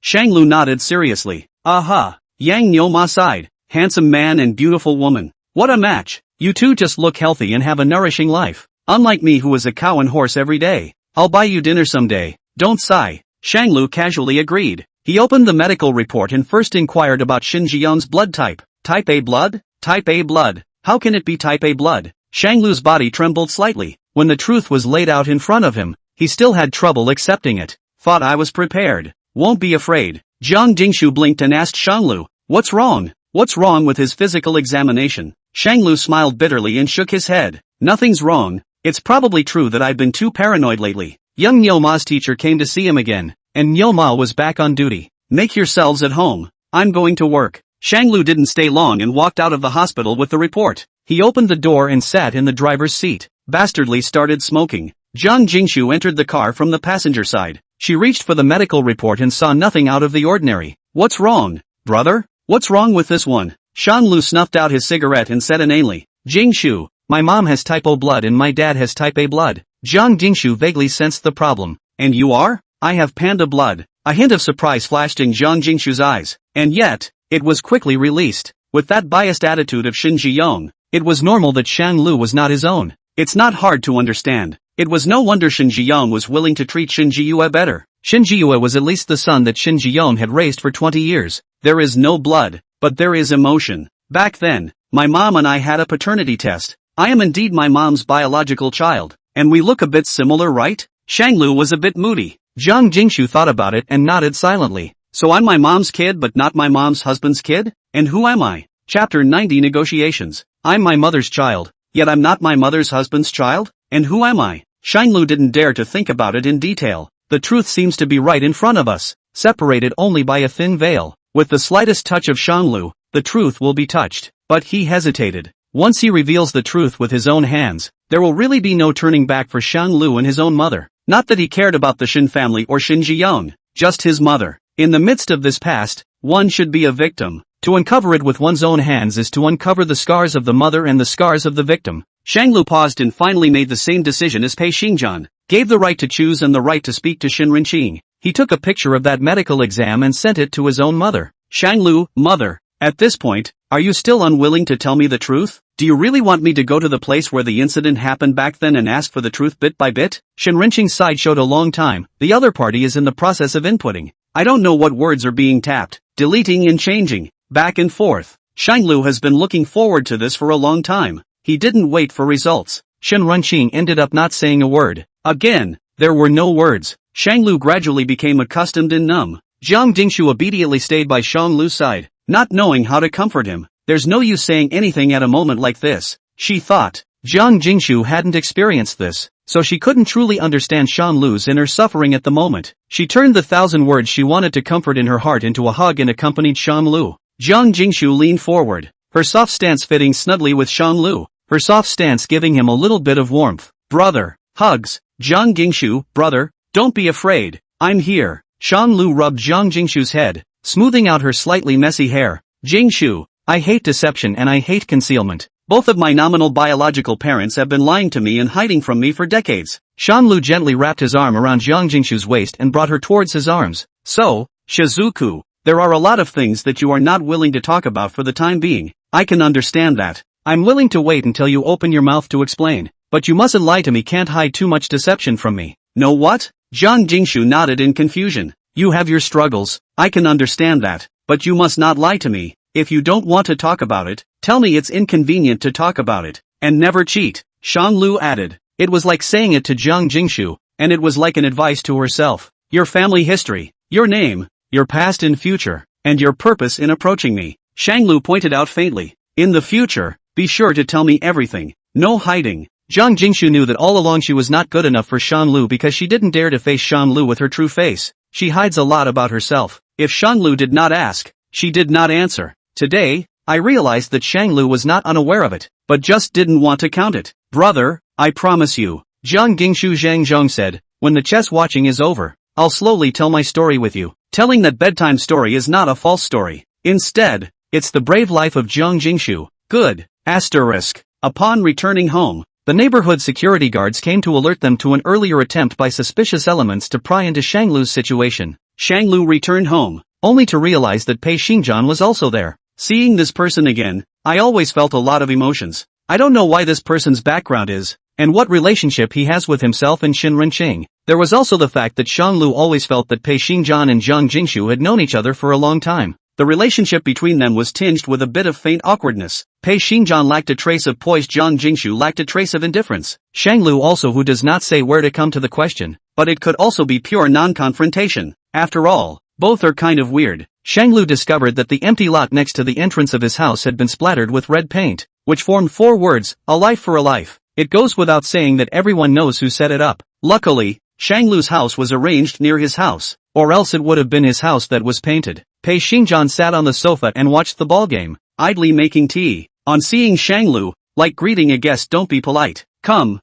Shang Lu nodded seriously. Aha. Yang Nioma sighed. Handsome man and beautiful woman. What a match. You two just look healthy and have a nourishing life. Unlike me who is a cow and horse every day. I'll buy you dinner someday. Don't sigh. Shang Lu casually agreed. He opened the medical report and first inquired about Shin Jiang's blood type. Type A blood? Type A blood. How can it be type A blood? Shang Lu's body trembled slightly. When the truth was laid out in front of him, he still had trouble accepting it. Thought I was prepared. Won't be afraid. Jiang Jingshu blinked and asked Shang Lu, what's wrong? What's wrong with his physical examination? Shang Lu smiled bitterly and shook his head. Nothing's wrong. It's probably true that I've been too paranoid lately. Young Nyoma's teacher came to see him again, and Nyoma was back on duty. Make yourselves at home. I'm going to work. Shang Lu didn't stay long and walked out of the hospital with the report. He opened the door and sat in the driver's seat. Bastardly started smoking. Jiang Jingshu entered the car from the passenger side. She reached for the medical report and saw nothing out of the ordinary. What's wrong, brother? What's wrong with this one? Shan Lu snuffed out his cigarette and said inanely, Jingshu, my mom has type O blood and my dad has type A blood. Jiang Jingshu vaguely sensed the problem. And you are? I have panda blood. A hint of surprise flashed in Jiang Jingshu's eyes, and yet, it was quickly released. With that biased attitude of Shin Jiyong, it was normal that Shang Lu was not his own. It's not hard to understand. It was no wonder Shin Jiyong was willing to treat Shin Jiyue better. Shin Jiyue was at least the son that Shin Jiyong had raised for 20 years. There is no blood, but there is emotion. Back then, my mom and I had a paternity test. I am indeed my mom's biological child. And we look a bit similar, right? Shang Lu was a bit moody. Jiang Jingshu thought about it and nodded silently. So I'm my mom's kid but not my mom's husband's kid? And who am I? Chapter 90 Negotiations. I'm my mother's child, yet I'm not my mother's husband's child? And who am I? Shang Lu didn't dare to think about it in detail. The truth seems to be right in front of us, separated only by a thin veil. With the slightest touch of Shang Lu, the truth will be touched. But he hesitated. Once he reveals the truth with his own hands, there will really be no turning back for Shang Lu and his own mother. Not that he cared about the Shin family or Shin Jiyong, just his mother. In the midst of this past, one should be a victim. To uncover it with one's own hands is to uncover the scars of the mother and the scars of the victim. Shang Lu paused and finally made the same decision as Pei Xingjian, gave the right to choose and the right to speak to Shin Rinqing. He took a picture of that medical exam and sent it to his own mother. Shang Lu, mother, at this point, are you still unwilling to tell me the truth? Do you really want me to go to the place where the incident happened back then and ask for the truth bit by bit? Shin Rinqing's side showed a long time. The other party is in the process of inputting. I don't know what words are being tapped, deleting and changing, back and forth. Shang Lu has been looking forward to this for a long time. He didn't wait for results. Shin Rinqing ended up not saying a word. Again, there were no words. Shang Lu gradually became accustomed and numb. Jiang Jingshu obediently stayed by Shang Lu's side, not knowing how to comfort him. There's no use saying anything at a moment like this, she thought. Jiang Jingshu hadn't experienced this, so she couldn't truly understand Shang Lu's inner suffering at the moment. She turned the 1,000 words she wanted to comfort in her heart into a hug and accompanied Shang Lu. Jiang Jingshu leaned forward, her soft stance fitting snugly with Shang Lu, her soft stance giving him a little bit of warmth. Brother, hugs. Jiang Jingshu, brother, don't be afraid, I'm here. Shang Lu rubbed Jiang Jingshu's head, smoothing out her slightly messy hair. Jingshu, I hate deception and I hate concealment. Both of my nominal biological parents have been lying to me and hiding from me for decades. Shang Lu gently wrapped his arm around Jiang Jingshu's waist and brought her towards his arms. So, Shizuku, there are a lot of things that you are not willing to talk about for the time being. I can understand that. I'm willing to wait until you open your mouth to explain. But you mustn't lie to me, can't hide too much deception from me. No what? Jiang Jingshu nodded in confusion. You have your struggles, I can understand that, but you must not lie to me. If you don't want to talk about it, tell me it's inconvenient to talk about it, and never cheat, Shang Lu added. It was like saying it to Jiang Jingshu, and it was like an advice to herself. Your family history, your name, your past and future, and your purpose in approaching me, Shang Lu pointed out faintly. In the future, be sure to tell me everything, no hiding. Jiang Jingshu knew that all along she was not good enough for Shang Lu because she didn't dare to face Shang Lu with her true face. She hides a lot about herself. If Shang Lu did not ask, she did not answer. Today, I realized that Shang Lu was not unaware of it, but just didn't want to count it. Brother, I promise you, Jiang Jingshu Zhang Zhong said, when the chess watching is over, I'll slowly tell my story with you. Telling that bedtime story is not a false story. Instead, it's the brave life of Jiang Jingshu. Good. Asterisk. Upon returning home, the neighborhood security guards came to alert them to an earlier attempt by suspicious elements to pry into Shang Lu's situation. Shang Lu returned home, only to realize that Pei Xingjian was also there. Seeing this person again, I always felt a lot of emotions. I don't know why this person's background is, and what relationship he has with himself and Shin Rinqing. There was also the fact that Shang Lu always felt that Pei Xingjian and Jiang Jingshu had known each other for a long time. The relationship between them was tinged with a bit of faint awkwardness. Pei Xingjian lacked a trace of poise, Jiang Jingshu lacked a trace of indifference. Shang Lu also who does not say where to come to the question, but it could also be pure non-confrontation. After all, both are kind of weird. Shang Lu discovered that the empty lot next to the entrance of his house had been splattered with red paint, which formed 4 words, a life for a life. It goes without saying that everyone knows who set it up. Luckily, Shang Lu's house was arranged near his house, or else it would have been his house that was painted. Pei Xingjian sat on the sofa and watched the ballgame, idly making tea. On seeing Shang Lu, like greeting a guest, don't be polite. Come,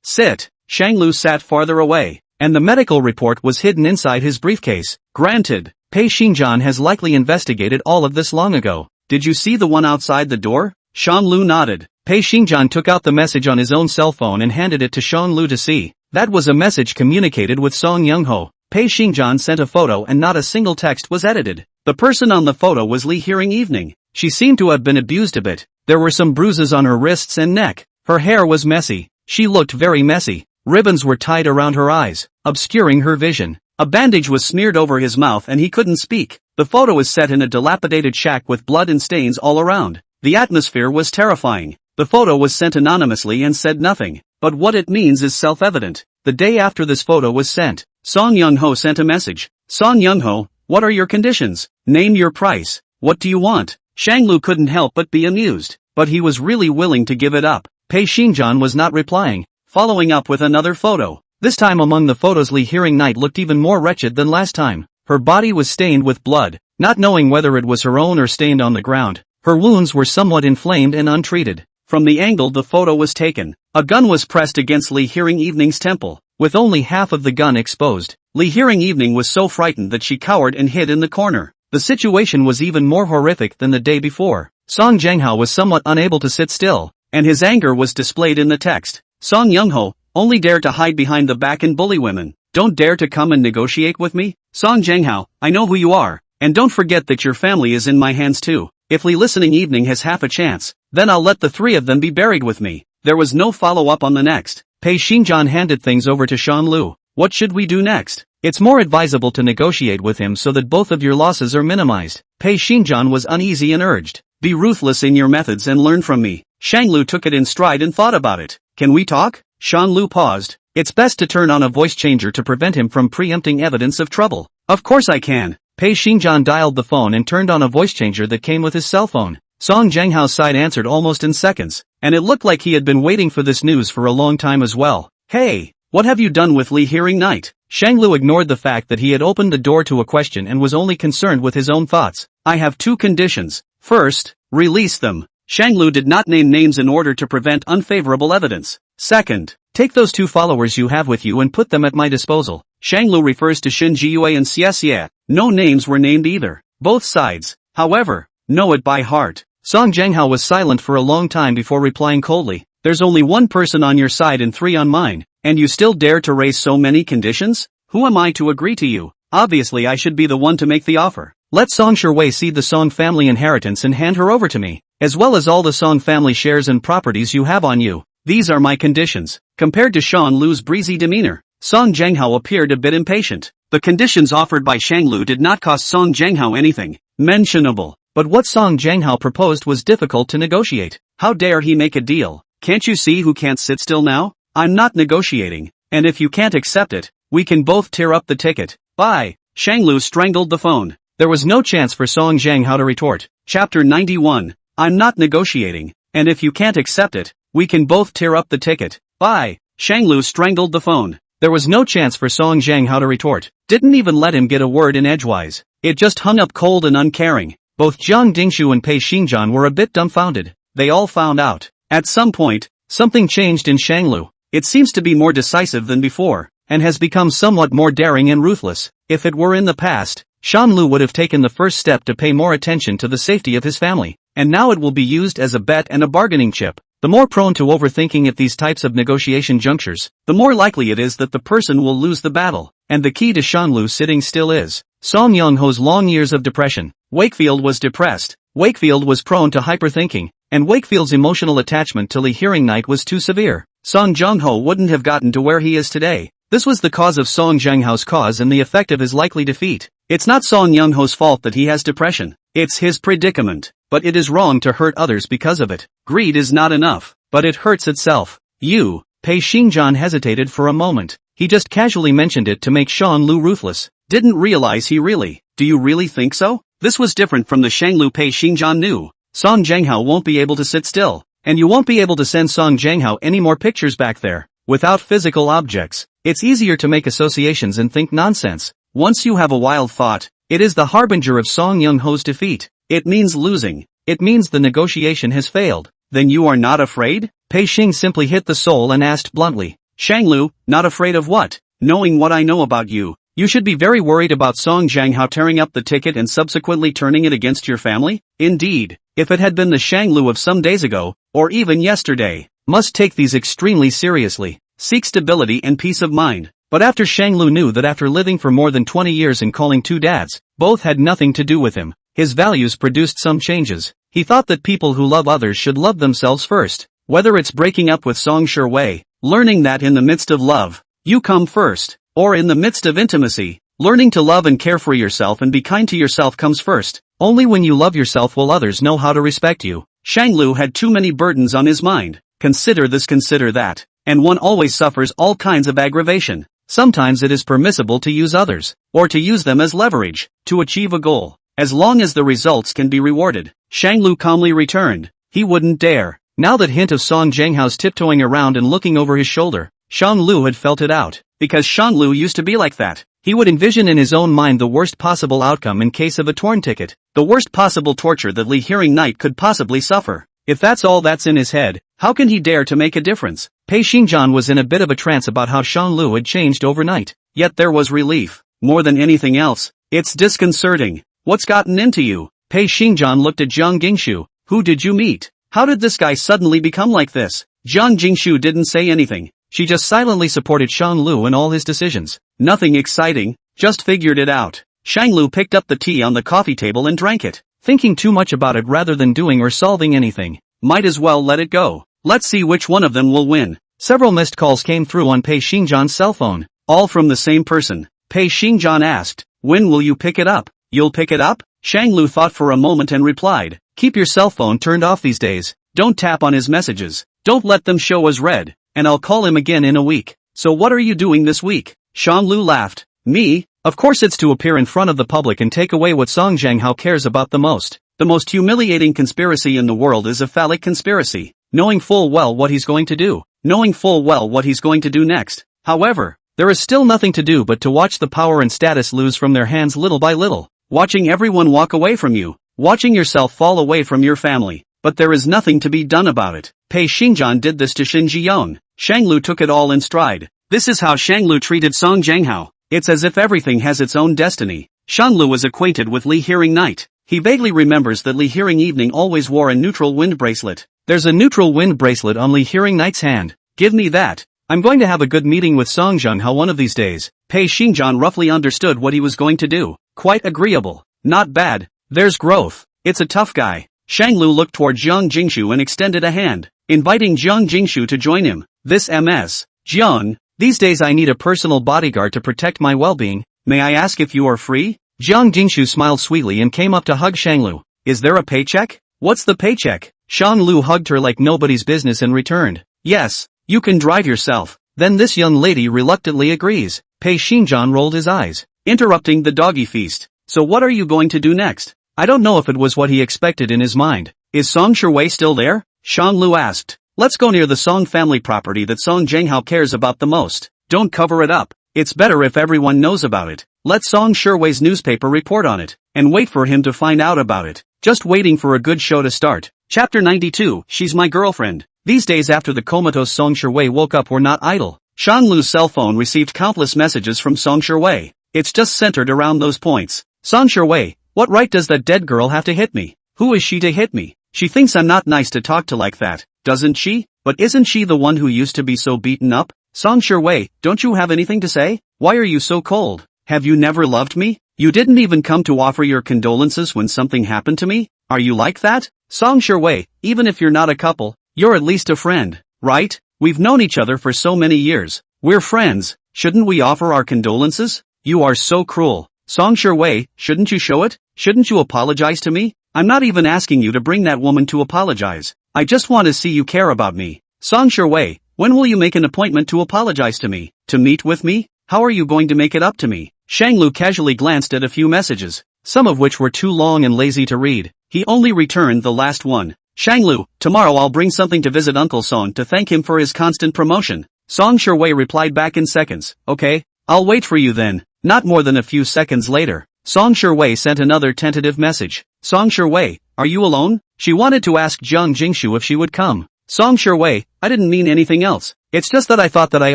sit. Shang Lu sat farther away, and the medical report was hidden inside his briefcase. Granted, Pei Xingjian has likely investigated all of this long ago. Did you see the one outside the door? Shang Lu nodded. Pei Xingjian took out the message on his own cell phone and handed it to Sean Lu to see. That was a message communicated with Song Young-ho. Pei Xingjian sent a photo and not a single text was edited. The person on the photo was Lee Hearing Evening. She seemed to have been abused a bit. There were some bruises on her wrists and neck. Her hair was messy. She looked very messy. Ribbons were tied around her eyes, obscuring her vision. A bandage was smeared over his mouth and he couldn't speak. The photo is set in a dilapidated shack with blood and stains all around. The atmosphere was terrifying. The photo was sent anonymously and said nothing, but what it means is self-evident. The day after this photo was sent, Song Young-ho sent a message. Song Young-ho, what are your conditions? Name your price. What do you want? Shang Lu couldn't help but be amused, but he was really willing to give it up. Pei Xingjian was not replying, following up with another photo. This time among the photos Lee Hearing Night looked even more wretched than last time. Her body was stained with blood, not knowing whether it was her own or stained on the ground. Her wounds were somewhat inflamed and untreated. From the angle the photo was taken, a gun was pressed against Lee Hearing Evening's temple, with only half of the gun exposed. Lee Hearing Evening was so frightened that she cowered and hid in the corner. The situation was even more horrific than the day before. Song Jianghao was somewhat unable to sit still, and his anger was displayed in the text. Song Young-ho, only dare to hide behind the back and bully women. Don't dare to come and negotiate with me? Song Jianghao, I know who you are, and don't forget that your family is in my hands too. If Lee Listening Evening has half a chance, then I'll let the three of them be buried with me. There was no follow-up on the next. Pei Xingjian handed things over to Sean Lu. What should we do next? It's more advisable to negotiate with him so that both of your losses are minimized. Pei Xingjian was uneasy and urged. Be ruthless in your methods and learn from me. Shang Lu took it in stride and thought about it. Can we talk? Sean Lu paused. It's best to turn on a voice changer to prevent him from preempting evidence of trouble. Of course I can. Pei Xingjian dialed the phone and turned on a voice changer that came with his cell phone. Song Jianghao's side answered almost in seconds, and it looked like he had been waiting for this news for a long time as well. Hey, what have you done with Lee Hearing Night? Shang Lu ignored the fact that he had opened the door to a question and was only concerned with his own thoughts. I have two conditions. First, release them. Shang Lu did not name names in order to prevent unfavorable evidence. Second, take those two followers you have with you and put them at my disposal. Shang Lu refers to Shin Jiyue and Xie Xie. No names were named either. Both sides, however, know it by heart. Song Jianghao was silent for a long time before replying coldly. There's only one person on your side and three on mine, and you still dare to raise so many conditions? Who am I to agree to you? Obviously I should be the one to make the offer. Let Song Shiwei cede the Song family inheritance and hand her over to me, as well as all the Song family shares and properties you have on you. These are my conditions. Compared to Sean Lu's breezy demeanor, Song Jianghao appeared a bit impatient. The conditions offered by Shang Lu did not cost Song Jianghao anything mentionable, but what Song Jianghao proposed was difficult to negotiate. How dare he make a deal? Can't you see who can't sit still now? I'm not negotiating, and if you can't accept it, we can both tear up the ticket. Bye. Shang Lu strangled the phone. There was no chance for Song Jianghao to retort. Chapter 91. I'm not negotiating, and if you can't accept it, we can both tear up the ticket. Bye. Shang Lu strangled the phone. There was no chance for Song Jianghao to retort. Didn't even let him get a word in edgewise. It just hung up cold and uncaring. Both Jiang Dingshu and Pei Xingjian were a bit dumbfounded. They all found out. At some point, something changed in Shang Lu. It seems to be more decisive than before, and has become somewhat more daring and ruthless. If it were in the past, Shan Lu would have taken the first step to pay more attention to the safety of his family, and now it will be used as a bet and a bargaining chip. The more prone to overthinking at these types of negotiation junctures, the more likely it is that the person will lose the battle, and the key to Shan Lu sitting still is Song Young-ho's long years of depression. Wakefield was depressed, Wakefield was prone to hyperthinking, and Wakefield's emotional attachment to Lee Hearing Night was too severe. Song Jiangho wouldn't have gotten to where he is today. This was the cause of Song Jianghao's cause and the effect of his likely defeat. It's not Song Young-ho's fault that he has depression. It's his predicament. But it is wrong to hurt others because of it. Greed is not enough, but it hurts itself. You, Pei Xingjian hesitated for a moment. He just casually mentioned it to make Shan Lu ruthless. Didn't realize he really. Do you really think so? This was different from the Shang Lu Pei Xingjian knew. Song Jianghao won't be able to sit still, and you won't be able to send Song Jianghao any more pictures back there. Without physical objects, it's easier to make associations and think nonsense. Once you have a wild thought, it is the harbinger of Song Young-ho's defeat. It means losing. It means the negotiation has failed. Then you are not afraid? Pei Xing simply hit the soul and asked bluntly. Shang Lu, not afraid of what? Knowing what I know about you, You should be very worried about Song Jianghao tearing up the ticket and subsequently turning it against your family? Indeed, if it had been the Shanglu of some days ago, or even yesterday. Must take these extremely seriously. Seek stability and peace of mind. But after Shanglu knew that after living for more than 20 years and calling two dads, both had nothing to do with him, his values produced some changes. He thought that people who love others should love themselves first. Whether it's breaking up with Song Shiwei, learning that in the midst of love, you come first, or in the midst of intimacy, learning to love and care for yourself and be kind to yourself comes first. Only when you love yourself will others know how to respect you. Shanglu had too many burdens on his mind. Consider this, consider that. And one always suffers all kinds of aggravation. Sometimes it is permissible to use others, or to use them as leverage, to achieve a goal, as long as the results can be rewarded. Shanglu calmly returned. He wouldn't dare. Now that hint of Song Jianghao's tiptoeing around and looking over his shoulder, Shanglu had felt it out. Because Shanglu used to be like that. He would envision in his own mind the worst possible outcome in case of a torn ticket, the worst possible torture that Li Hearing Knight could possibly suffer. If that's all that's in his head, how can he dare to make a difference? Pei Xingjian was in a bit of a trance about how Shanglu had changed overnight. Yet there was relief. More than anything else, it's disconcerting. What's gotten into you? Pei Xingjian looked at Jiang Jingshu. Who did you meet? How did this guy suddenly become like this? Jiang Jingshu didn't say anything. She just silently supported Shanglu in all his decisions. Nothing exciting, just figured it out. Shanglu picked up the tea on the coffee table and drank it, thinking too much about it rather than doing or solving anything. Might as well let it go. Let's see which one of them will win. Several missed calls came through on Pei Xingjian's cell phone, all from the same person. Pei Xingjian asked, "When will you pick it up?" "You'll pick it up?" Shanglu thought for a moment and replied, "Keep your cell phone turned off these days. Don't tap on his messages. Don't let them show as read. And I'll call him again in a week." "So what are you doing this week?" Shanglu laughed. "Me? Of course it's to appear in front of the public and take away what Song Jianghao cares about the most. The most humiliating conspiracy in the world is a phallic conspiracy. Knowing full well what he's going to do. Knowing full well what he's going to do next. However, there is still nothing to do but to watch the power and status lose from their hands little by little. Watching everyone walk away from you. Watching yourself fall away from your family. But there is nothing to be done about it. Pei Xingjian did this to Shin Jiyong. Shanglu took it all in stride. This is how Shanglu treated Song Jianghao. It's as if everything has its own destiny. Shanglu was acquainted with Li Hearing Knight. He vaguely remembers that Li Hearing Evening always wore a neutral wind bracelet. There's a neutral wind bracelet on Li Hearing Knight's hand. Give me that. I'm going to have a good meeting with Song Jianghao one of these days. Pei Xingjian roughly understood what he was going to do. Quite agreeable. Not bad. There's growth. It's a tough guy. Shanglu looked toward Jiang Jingshu and extended a hand, inviting Jiang Jingshu to join him. This Ms. Jiang, these days I need a personal bodyguard to protect my well-being. May I ask if you are free? Jiang Jingshu smiled sweetly and came up to hug Shanglu. Is there a paycheck? What's the paycheck? Shanglu hugged her like nobody's business and returned. Yes, you can drive yourself. Then this young lady reluctantly agrees. Pei Xingjian rolled his eyes, interrupting the doggy feast. So what are you going to do next? I don't know if it was what he expected in his mind. Is Song Shiwei still there? Shanglu asked. Let's go near the Song family property that Song Jianghao cares about the most. Don't cover it up. It's better if everyone knows about it. Let Song Shiwei's newspaper report on it, and wait for him to find out about it. Just waiting for a good show to start. Chapter 92, She's My Girlfriend. These days after the comatose Song Shiwei woke up were not idle. Shanglu's cell phone received countless messages from Song Shiwei. It's just centered around those points. Song Shiwei, what right does that dead girl have to hit me? Who is she to hit me? She thinks I'm not nice to talk to like that, doesn't she? But isn't she the one who used to be so beaten up? Song Shiwei, don't you have anything to say? Why are you so cold? Have you never loved me? You didn't even come to offer your condolences when something happened to me? Are you like that? Song Shiwei, even if you're not a couple, you're at least a friend, right? We've known each other for so many years. We're friends. Shouldn't we offer our condolences? You are so cruel. Song Shiwei, shouldn't you show it? Shouldn't you apologize to me? I'm not even asking you to bring that woman to apologize. I just want to see you care about me. Song Shiwei, when will you make an appointment to apologize to me? To meet with me? How are you going to make it up to me? Shanglu casually glanced at a few messages, some of which were too long and lazy to read. He only returned the last one. Shanglu, tomorrow I'll bring something to visit Uncle Song to thank him for his constant promotion. Song Shiwei replied back in seconds. Okay, I'll wait for you then. Not more than a few seconds later, Song Shiwei sent another tentative message. Song Shiwei, are you alone? She wanted to ask Jiang Jingshu if she would come. Song Wei, I didn't mean anything else. It's just that I thought that I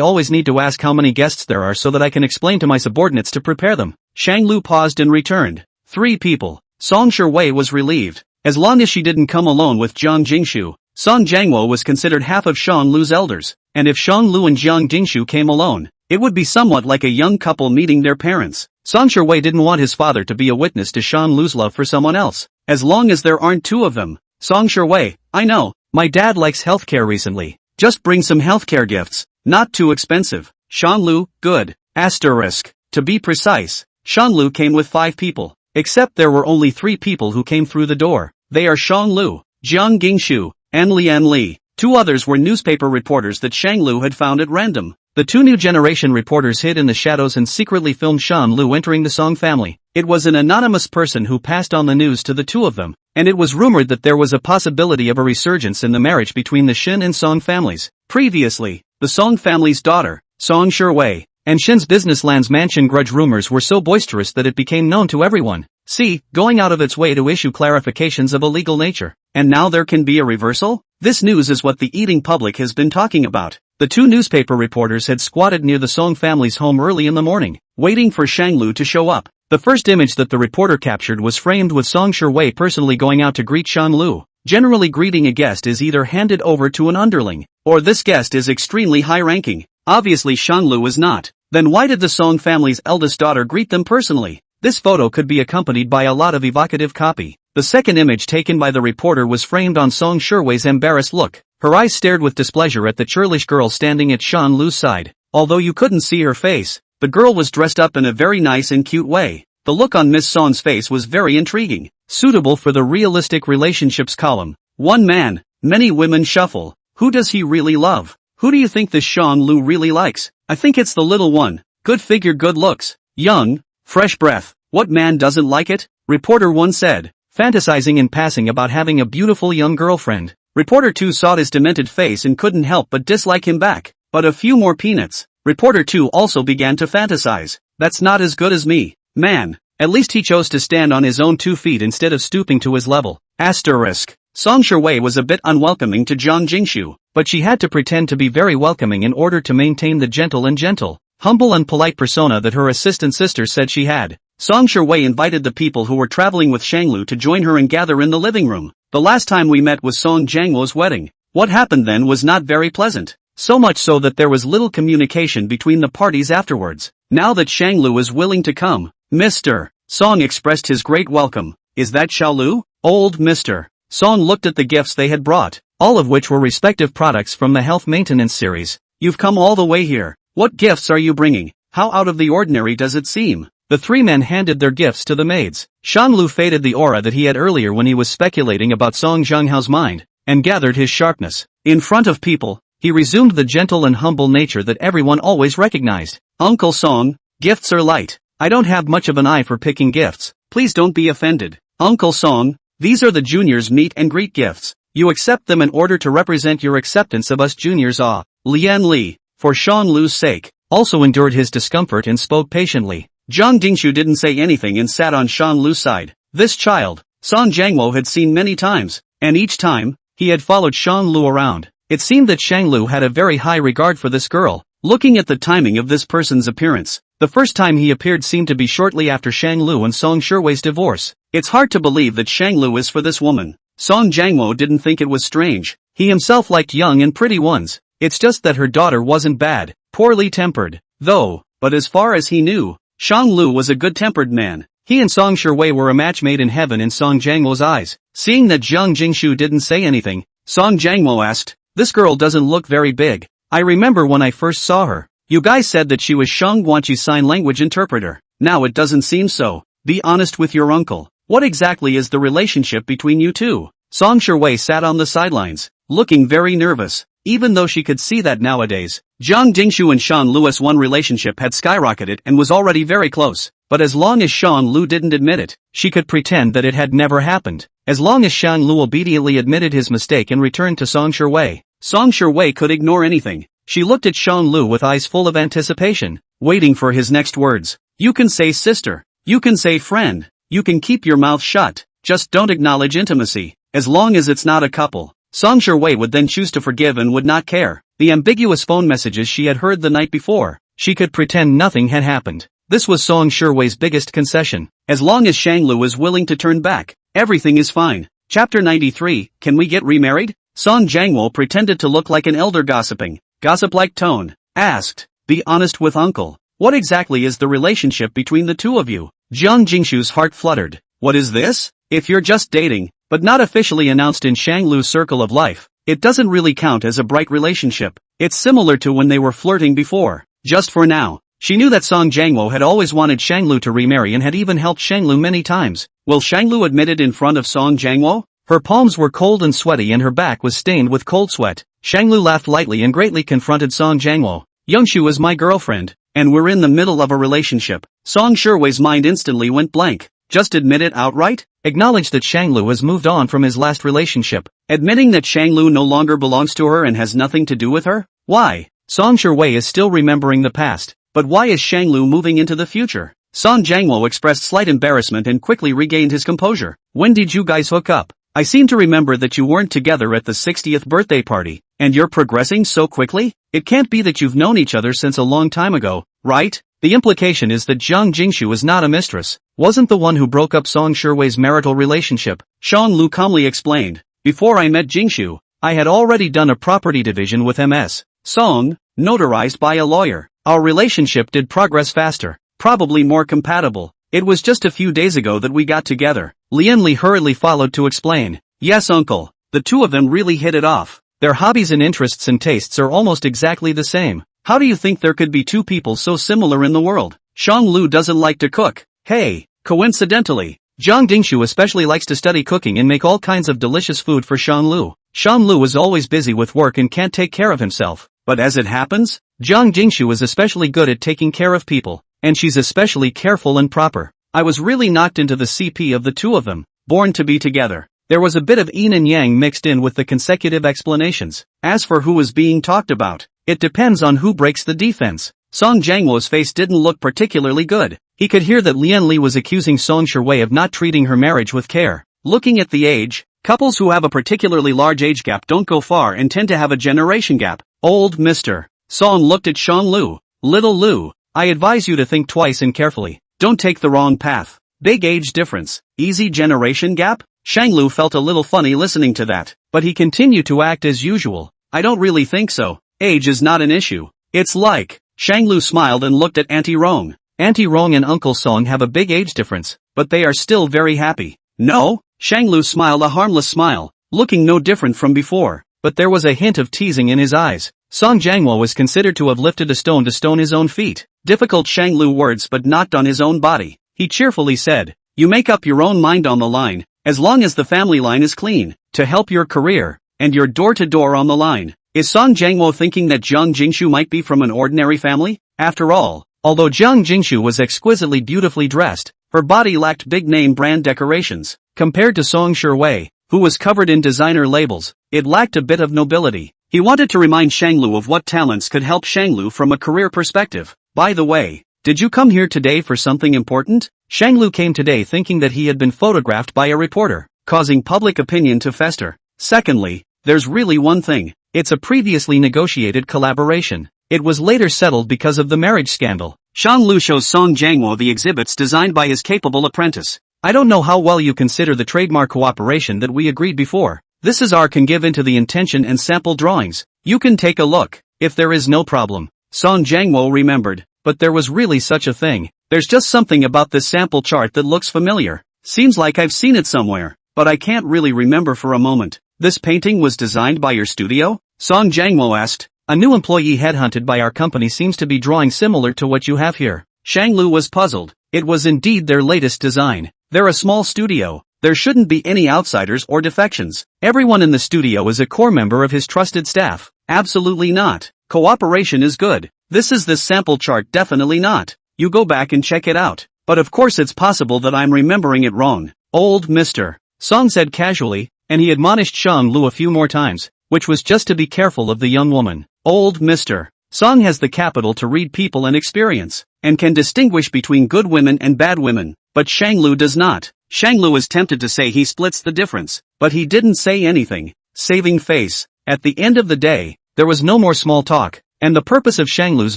always need to ask how many guests there are so that I can explain to my subordinates to prepare them. Shang Lu paused and returned. 3 people. Song Wei was relieved. As long as she didn't come alone with Jiang Jingshu, Song Jiangwo was considered half of Shang Lu's elders, and if Shang Lu and Jiang Jingshu came alone, it would be somewhat like a young couple meeting their parents. Song Wei didn't want his father to be a witness to Shang Lu's love for someone else, as long as there aren't 2 of them. Song Wei, I know, my dad likes healthcare recently. Just bring some healthcare gifts, not too expensive. Shang Lu, good. Asterisk. To be precise, Shang Lu came with 5 people, except there were only 3 people who came through the door. They are Shang Lu, Jiang Gingshu, and Lian Li. 2 others were newspaper reporters that Shang Lu had found at random. The 2 new generation reporters hid in the shadows and secretly filmed Shang Lu entering the Song family. It was an anonymous person who passed on the news to the 2 of them, and it was rumored that there was a possibility of a resurgence in the marriage between the Shin and Song families. Previously, the Song family's daughter, Song Wei, and Shin's business land's mansion grudge rumors were so boisterous that it became known to everyone. See, going out of its way to issue clarifications of a legal nature. And now there can be a reversal? This news is what the eating public has been talking about. The 2 newspaper reporters had squatted near the Song family's home early in the morning, waiting for Shang Lu to show up. The first image that the reporter captured was framed with Song Wei personally going out to greet Shang Lu. Generally, greeting a guest is either handed over to an underling, or this guest is extremely high-ranking. Obviously Shang Lu is not. Then why did the Song family's eldest daughter greet them personally? This photo could be accompanied by a lot of evocative copy. The second image taken by the reporter was framed on Song Wei's embarrassed look. Her eyes stared with displeasure at the churlish girl standing at Shang Lu's side. Although you couldn't see her face, the girl was dressed up in a very nice and cute way. The look on Miss Song's face was very intriguing, suitable for the realistic relationships column. One man, many women shuffle. Who does he really love? Who do you think this Shang Lu really likes? I think it's the little one. Good figure, good looks. Young, fresh breath. What man doesn't like it? Reporter 1 said, fantasizing in passing about having a beautiful young girlfriend. Reporter 2 saw his demented face and couldn't help but dislike him back. But a few more peanuts. Reporter 2 also began to fantasize. That's not as good as me. Man, at least he chose to stand on his own 2 feet instead of stooping to his level. Asterisk. Song Wei was a bit unwelcoming to Jiang Jingshu, but she had to pretend to be very welcoming in order to maintain the gentle, humble and polite persona that her assistant sister said she had. Song Wei invited the people who were traveling with Shang Lu to join her and gather in the living room. The last time we met was Song Jiangwo's wedding. What happened then was not very pleasant. So much so that there was little communication between the parties afterwards. Now that Shang Lu is willing to come, Mr. Song expressed his great welcome. Is that Xiao Lu? Old Mr. Song looked at the gifts they had brought, all of which were respective products from the health maintenance series. You've come all the way here. What gifts are you bringing? How out of the ordinary does it seem? The 3 men handed their gifts to the maids. Shang Lu faded the aura that he had earlier when he was speculating about Song Zhenghao's mind, and gathered his sharpness. In front of people, he resumed the gentle and humble nature that everyone always recognized. Uncle Song, gifts are light. I don't have much of an eye for picking gifts. Please don't be offended. Uncle Song, these are the juniors' meet and greet gifts. You accept them in order to represent your acceptance of us juniors. Lian Li, for Shang Lu's sake, also endured his discomfort and spoke patiently. Jiang Dingshu didn't say anything and sat on Shang Lu's side. This child, Song Jiangwo had seen many times, and each time, he had followed Shang Lu around. It seemed that Shang Lu had a very high regard for this girl. Looking at the timing of this person's appearance, the first time he appeared seemed to be shortly after Shang Lu and Song Wei's divorce. It's hard to believe that Shang Lu is for this woman. Song Jiangwo didn't think it was strange. He himself liked young and pretty ones. It's just that her daughter wasn't bad, poorly tempered, though, but as far as he knew, Shang Lu was a good-tempered man. He and Song Wei were a match made in heaven in Song Jiangwo's eyes. Seeing that Jiang Jingshu didn't say anything, Song Jiangwo asked, "This girl doesn't look very big. I remember when I first saw her, you guys said that she was Shang Guanqi's sign language interpreter. Now it doesn't seem so. Be honest with your uncle. What exactly is the relationship between you two?" Song Wei sat on the sidelines, looking very nervous, even though she could see that nowadays, Jiang Dingshu and Shan Lu's one relationship had skyrocketed and was already very close. But as long as Shan Lu didn't admit it, she could pretend that it had never happened. As long as Shan Lu obediently admitted his mistake and returned to Song Wei could ignore anything. She looked at Shan Lu with eyes full of anticipation, waiting for his next words. "You can say sister. You can say friend. You can keep your mouth shut. Just don't acknowledge intimacy. As long as it's not a couple." Song Shui would then choose to forgive and would not care. The ambiguous phone messages she had heard the night before, she could pretend nothing had happened. This was Song Shui's biggest concession. As long as Shanglu is willing to turn back, everything is fine. Chapter 93, Can we get remarried? Song Jiangwo pretended to look like an elder gossip-like tone, asked, Be honest with uncle. What exactly is the relationship between the two of you? Jiang Jingshu's heart fluttered. What is this? If you're just dating, but not officially announced in Shanglu's circle of life, it doesn't really count as a bright relationship. It's similar to when they were flirting before. Just for now. She knew that Song Jiangwo had always wanted Shanglu to remarry and had even helped Shanglu many times. Will Shanglu admit it in front of Song Jiangwo? Her palms were cold and sweaty and her back was stained with cold sweat. Shanglu laughed lightly and greatly confronted Song Jiangwo. Youngshu is my girlfriend, and we're in the middle of a relationship. Song Shui's mind instantly went blank. Just admit it outright? Acknowledge that Shanglu has moved on from his last relationship. Admitting that Shanglu no longer belongs to her and has nothing to do with her? Why? Song Shui is still remembering the past, but why is Shanglu moving into the future? Song Jiangwo expressed slight embarrassment and quickly regained his composure. When did you guys hook up? I seem to remember that you weren't together at the 60th birthday party, and you're progressing so quickly? It can't be that you've known each other since a long time ago, right? The implication is that Jiang Jingshu is not a mistress, wasn't the one who broke up Song Shui's marital relationship. Shang Lu calmly explained. Before I met Jingshu, I had already done a property division with MS Song, notarized by a lawyer. Our relationship did progress faster, probably more compatible. It was just a few days ago that we got together. Lian Li hurriedly followed to explain. Yes uncle, the two of them really hit it off. Their hobbies and interests and tastes are almost exactly the same. How do you think there could be two people so similar in the world? Shang Lu doesn't like to cook. Hey, coincidentally, Jiang Dingshu especially likes to study cooking and make all kinds of delicious food for Shang Lu. Shang Lu is always busy with work and can't take care of himself. But as it happens, Jiang Jingshu is especially good at taking care of people, and she's especially careful and proper. I was really knocked into the CP of the two of them, born to be together. There was a bit of yin and yang mixed in with the consecutive explanations. As for who is being talked about, it depends on who breaks the defense. Song Jiangwo's face didn't look particularly good. He could hear that Lian Li was accusing Song Shui of not treating her marriage with care. Looking at the age, couples who have a particularly large age gap don't go far and tend to have a generation gap. Old Mr. Song looked at Shang Lu. Little Lu, I advise you to think twice and carefully. Don't take the wrong path. Big age difference. Easy generation gap? Shang Lu felt a little funny listening to that, but he continued to act as usual. I don't really think so. Age is not an issue. It's like, Shang Lu smiled and looked at Auntie Rong. Auntie Rong and Uncle Song have a big age difference, but they are still very happy. No? Shang Lu smiled a harmless smile, looking no different from before, but there was a hint of teasing in his eyes. Song Jiangwo was considered to have lifted a stone to stone his own feet. Difficult Shang Lu words but knocked on his own body. He cheerfully said, You make up your own mind on the line, as long as the family line is clean, to help your career, and your door-to-door on the line. Is Song Jiangwo thinking that Jiang Jingshu might be from an ordinary family? After all, although Jiang Jingshu was exquisitely beautifully dressed, her body lacked big-name brand decorations. Compared to Song Shui, who was covered in designer labels, it lacked a bit of nobility. He wanted to remind Shanglu of what talents could help Shanglu from a career perspective. By the way, did you come here today for something important? Shanglu came today thinking that he had been photographed by a reporter, causing public opinion to fester. Secondly, there's really one thing. It's a previously negotiated collaboration. It was later settled because of the marriage scandal. Shanglu shows Song Jiangwo the exhibits designed by his capable apprentice. I don't know how well you consider the trademark cooperation that we agreed before. This is our can give into the intention and sample drawings. You can take a look, if there is no problem. Song Jiangwo remembered, but there was really such a thing. There's just something about this sample chart that looks familiar. Seems like I've seen it somewhere, but I can't really remember for a moment. This painting was designed by your studio? Song Jiangwo asked. A new employee headhunted by our company seems to be drawing similar to what you have here. Shang Lu was puzzled. It was indeed their latest design. They're a small studio. There shouldn't be any outsiders or defections. Everyone in the studio is a core member of his trusted staff. Absolutely not. Cooperation is good. This sample chart definitely not. You go back and check it out. But of course it's possible that I'm remembering it wrong. Old Mr. Song said casually, and he admonished Shang Lu a few more times, which was just to be careful of the young woman. Old Mr. Song has the capital to read people and experience, and can distinguish between good women and bad women, but Shang Lu does not. Shang Lu is tempted to say he splits the difference, but he didn't say anything. saving face. At the end of the day, there was no more small talk, and the purpose of Shanglu's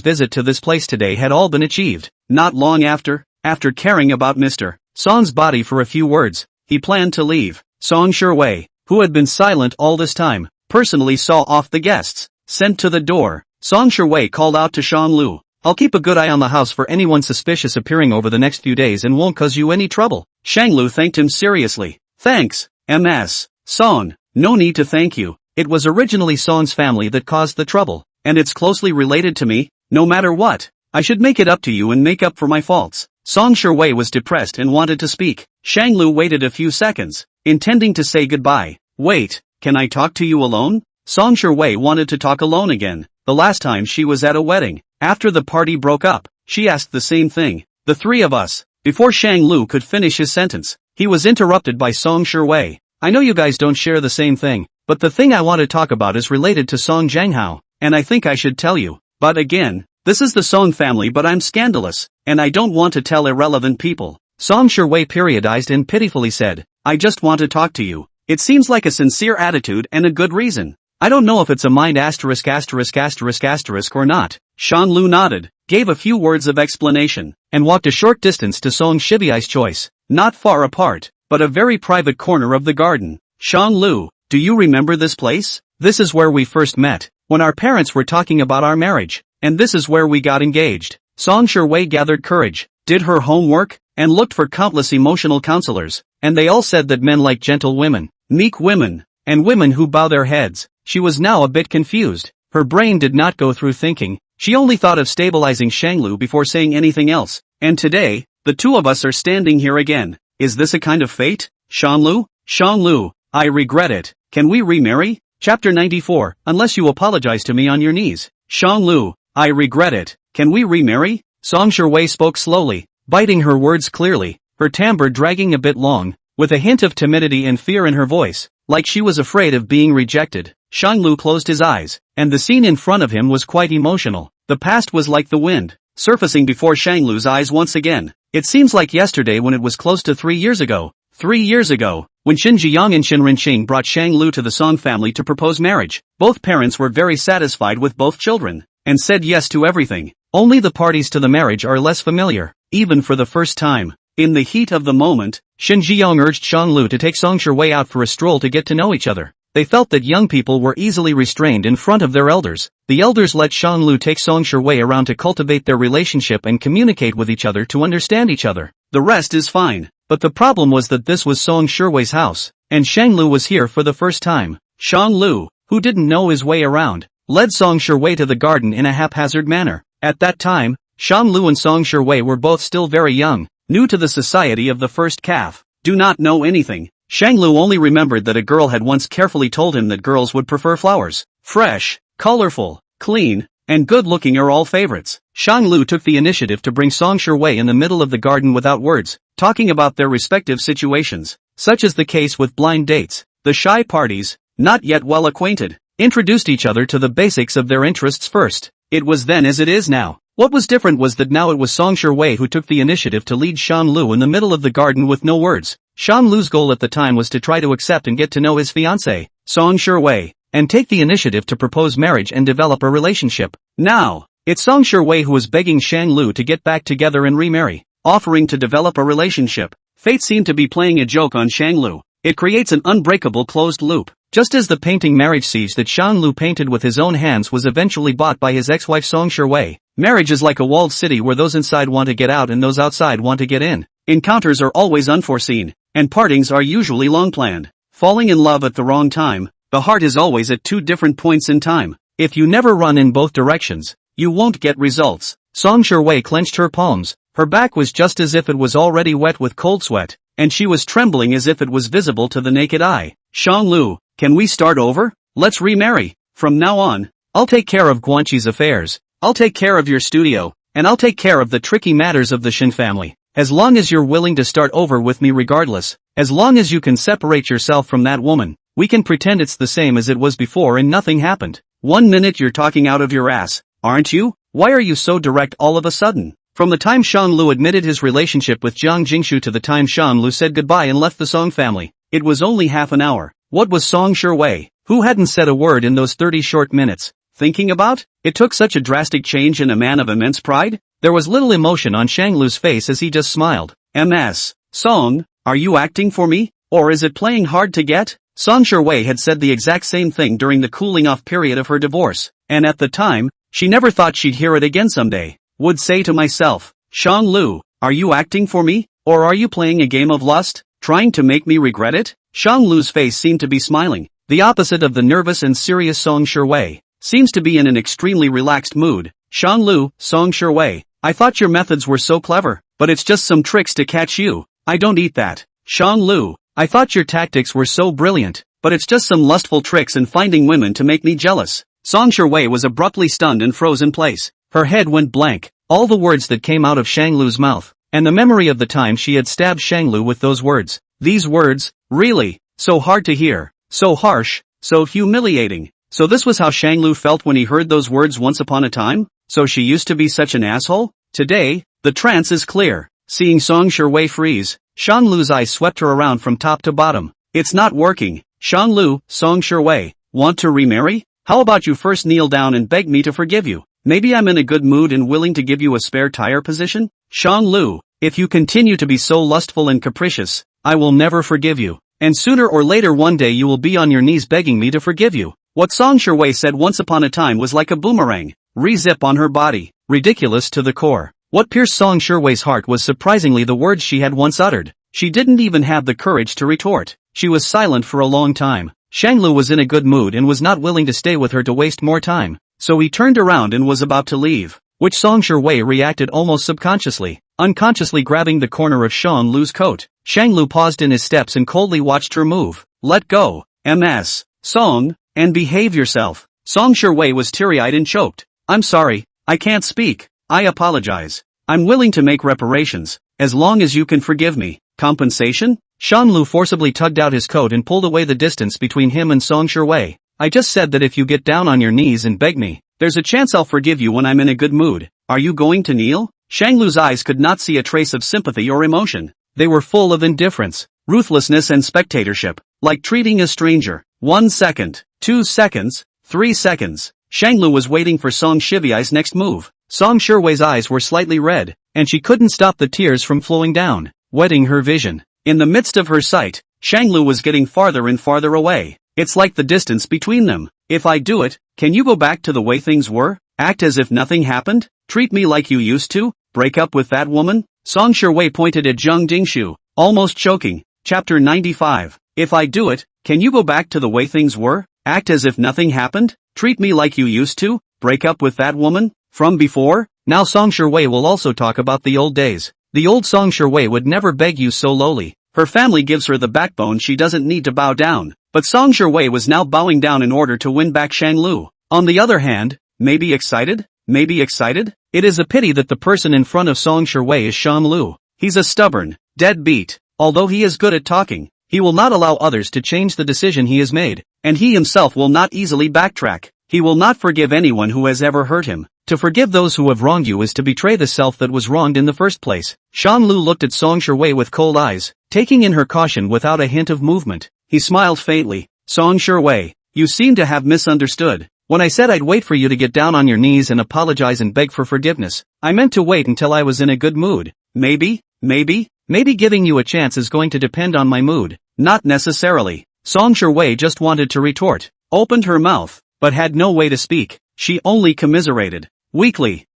visit to this place today had all been achieved. Not long after caring about Mr. Song's body for a few words, he planned to leave. Song Shiwei, who had been silent all this time, personally saw off the guests. Sent to the door, Song Shiwei called out to Shanglu, "I'll keep a good eye on the house for anyone suspicious appearing over the next few days and won't cause you any trouble." Shanglu thanked him seriously. "Thanks, Ms. Song. No need to thank you. It was originally Song's family that caused the trouble, and it's closely related to me. No matter what, I should make it up to you and make up for my faults." Song Shiwei was depressed and wanted to speak. Shanglu waited a few seconds, intending to say goodbye. "Wait, can I talk to you alone?" Song Shiwei wanted to talk alone again. The last time she was at a wedding, after the party broke up, she asked the same thing. "The three of us." Before Shanglu could finish his sentence, he was interrupted by Song Shiwei. "I know you guys don't share the same thing, but the thing I want to talk about is related to Song Jianghao, and I think I should tell you. But again, this is the Song family, but I'm scandalous, and I don't want to tell irrelevant people." Song Shiwei periodized and pitifully said, "I just want to talk to you. It seems like a sincere attitude and a good reason. I don't know if it's a mind asterisk or not." Shanglu nodded, gave a few words of explanation, and walked a short distance to Song Shiwei's choice, not far apart, but a very private corner of the garden. "Shanglu, do you remember this place? This is where we first met, when our parents were talking about our marriage, and this is where we got engaged." Song Shiwei gathered courage, did her homework, and looked for countless emotional counselors, and they all said that men like gentle women, meek women, and women who bow their heads. She was now a bit confused. Her brain did not go through thinking, she only thought of stabilizing Shanglu before saying anything else. "And today, the two of us are standing here again. Is this a kind of fate? Shanglu, I regret it. Can we remarry?" Chapter 94, Unless you apologize to me on your knees. "Shanglu, I regret it. Can we remarry?" Song Shiwei spoke slowly, biting her words clearly, her timbre dragging a bit long, with a hint of timidity and fear in her voice, like she was afraid of being rejected. Shanglu closed his eyes, and the scene in front of him was quite emotional. The past was like the wind, surfacing before Shanglu's eyes once again. It seems like yesterday when it was close to 3 years ago. 3 years ago, when Xin Jiang and Xin Renqing brought Shanglu to the Song family to propose marriage, both parents were very satisfied with both children, and said yes to everything. Only the parties to the marriage are less familiar, even for the first time. In the heat of the moment, Xin Jiang urged Shanglu to take Song Shiwei out for a stroll to get to know each other. They felt that young people were easily restrained in front of their elders. The elders let Shanglu take Song Shiwei around to cultivate their relationship and communicate with each other to understand each other. The rest is fine. But the problem was that this was Song Shiwei's house, and Shanglu was here for the first time. Shanglu, who didn't know his way around, led Song Shiwei to the garden in a haphazard manner. At that time, Shanglu and Song Shiwei were both still very young, new to the society of the first calf, do not know anything. Shanglu only remembered that a girl had once carefully told him that girls would prefer flowers. Fresh, colorful, clean, and good-looking are all favorites. Shanglu took the initiative to bring Song Shiwei in the middle of the garden without words, talking about their respective situations, such as the case with blind dates. The shy parties, not yet well acquainted, introduced each other to the basics of their interests first. It was then as it is now. What was different was that now it was Song Shiwei who took the initiative to lead Shanglu in the middle of the garden with no words. Shanglu's goal at the time was to try to accept and get to know his fiancée, Song Shiwei, and take the initiative to propose marriage and develop a relationship. Now, it's Song Shiwei who is begging Shanglu to get back together and remarry, offering to develop a relationship. Fate seemed to be playing a joke on Shanglu. It creates an unbreakable closed loop. Just as the painting Marriage Siege that Shanglu painted with his own hands was eventually bought by his ex-wife Song Shiwei, marriage is like a walled city where those inside want to get out and those outside want to get in. Encounters are always unforeseen, and partings are usually long-planned. Falling in love at the wrong time, the heart is always at two different points in time. If you never run in both directions, you won't get results. Song Shiwei clenched her palms, her back was just as if it was already wet with cold sweat, and she was trembling as if it was visible to the naked eye. "Shanglu, can we start over? Let's remarry. From now on, I'll take care of Guanqi's affairs, I'll take care of your studio, and I'll take care of the tricky matters of the Shin family. As long as you're willing to start over with me regardless, as long as you can separate yourself from that woman, we can pretend it's the same as it was before and nothing happened. 1 minute you're talking out of your ass, aren't you? Why are you so direct all of a sudden?" From the time Shanglu admitted his relationship with Jiang Jingshu to the time Shanglu said goodbye and left the Song family, it was only half an hour. What was Song Shiwei, Who hadn't said a word in those 30 short minutes? Thinking about? It took such a drastic change in a man of immense pride? There was little emotion on Shanglu's face as he just smiled. MS. Song, are you acting for me? Or is it playing hard to get? Song Sherwei had said the exact same thing during the cooling off period of her divorce, and at the time, she never thought she'd hear it again someday. Would say to myself, Shang Lu, are you acting for me? Or are you playing a game of lust? Trying to make me regret it? Shang Lu's face seemed to be smiling. The opposite of the nervous and serious Song Sherwei. Seems to be in an extremely relaxed mood. Shang Lu, Song Sherwei, I thought your methods were so clever, but it's just some tricks to catch you. I don't eat that. Shang Lu, I thought your tactics were so brilliant, but it's just some lustful tricks and finding women to make me jealous. Song Sherwei was abruptly stunned and froze in place. Her head went blank. All the words that came out of Shang Lu's mouth, and the memory of the time she had stabbed Shang Lu with those words. These words, really, so hard to hear, so harsh, so humiliating. So this was how Shang Lu felt when he heard those words once upon a time? So she used to be such an asshole? Today, the trance is clear. Seeing Song Sherwei freeze, Shang Lu's eyes swept her around from top to bottom. It's not working. Shang Lu, Song Sherwei, want to remarry? How about you first kneel down and beg me to forgive you? Maybe I'm in a good mood and willing to give you a spare tire position? Shang Lu, if you continue to be so lustful and capricious, I will never forgive you. And sooner or later one day you will be on your knees begging me to forgive you. What Song Sherwei said once upon a time was like a boomerang. Re-zip on her body. Ridiculous to the core. What pierced Song Sherwei's heart was surprisingly the words she had once uttered. She didn't even have the courage to retort. She was silent for a long time. Shang Lu was in a good mood and was not willing to stay with her to waste more time. So he turned around and was about to leave, which Song Sherwei reacted almost subconsciously, unconsciously grabbing the corner of Shang Lu's coat. Shang Lu paused in his steps and coldly watched her move. Let go, MS. Song, and behave yourself. Song Sherwei was teary-eyed and choked. I'm sorry, I can't speak. I apologize. I'm willing to make reparations, as long as you can forgive me. Compensation? Shang Lu forcibly tugged out his coat and pulled away the distance between him and Song Sherwei. I just said that if you get down on your knees and beg me, there's a chance I'll forgive you when I'm in a good mood. Are you going to kneel? Shang Lu's eyes could not see a trace of sympathy or emotion. They were full of indifference, ruthlessness and spectatorship, like treating a stranger. 1 second, 2 seconds, 3 seconds. Shang Lu was waiting for Song Sherwei's next move. Song Sherwei's eyes were slightly red, and she couldn't stop the tears from flowing down, wetting her vision. In the midst of her sight, Shang Lu was getting farther and farther away. It's like the distance between them. If I do it, can you go back to the way things were? Act as if nothing happened? Treat me like you used to? Break up with that woman? Song Sherwei pointed at Zheng Dingshu, almost choking. Chapter 95. If I do it, can you go back to the way things were? Act as if nothing happened? Treat me like you used to? Break up with that woman? From before? Now Song Sherwei will also talk about the old days. The old Song Sherwei would never beg you so lowly. Her family gives her the backbone she doesn't need to bow down. But Song Sherwei was now bowing down in order to win back Shang Lu. On the other hand, maybe excited? Maybe excited? It is a pity that the person in front of Song Sherwei is Shang Lu. He's a stubborn, deadbeat. Although he is good at talking, he will not allow others to change the decision he has made, and he himself will not easily backtrack. He will not forgive anyone who has ever hurt him. To forgive those who have wronged you is to betray the self that was wronged in the first place. Shang Lu looked at Song Sherwei with cold eyes, taking in her caution without a hint of movement. He smiled faintly. Song Sherwei, you seem to have misunderstood. When I said I'd wait for you to get down on your knees and apologize and beg for forgiveness, I meant to wait until I was in a good mood. Maybe giving you a chance is going to depend on my mood. Not necessarily. Song Sherwei just wanted to retort, opened her mouth, but had no way to speak. She only commiserated. Weakly.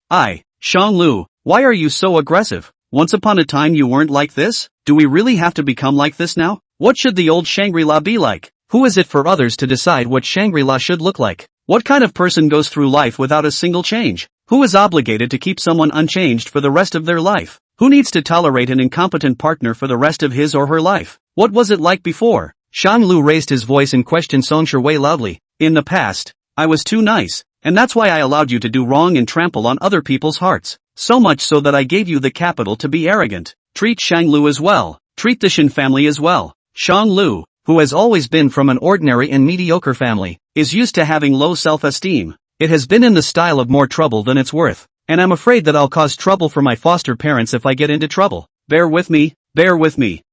Shang Lu, why are you so aggressive? Once upon a time you weren't like this? Do we really have to become like this now? What should the old Shangri-La be like? Who is it for others to decide what Shangri-La should look like? What kind of person goes through life without a single change? Who is obligated to keep someone unchanged for the rest of their life? Who needs to tolerate an incompetent partner for the rest of his or her life? What was it like before? Shang Lu raised his voice and questioned Song Sherwei loudly. In the past, I was too nice, and that's why I allowed you to do wrong and trample on other people's hearts. So much so that I gave you the capital to be arrogant. Treat Shang Lu as well. Treat the Shin family as well. Shang Lu, who has always been from an ordinary and mediocre family, is used to having low self-esteem. It has been in the style of more trouble than it's worth, and I'm afraid that I'll cause trouble for my foster parents if I get into trouble. Bear with me.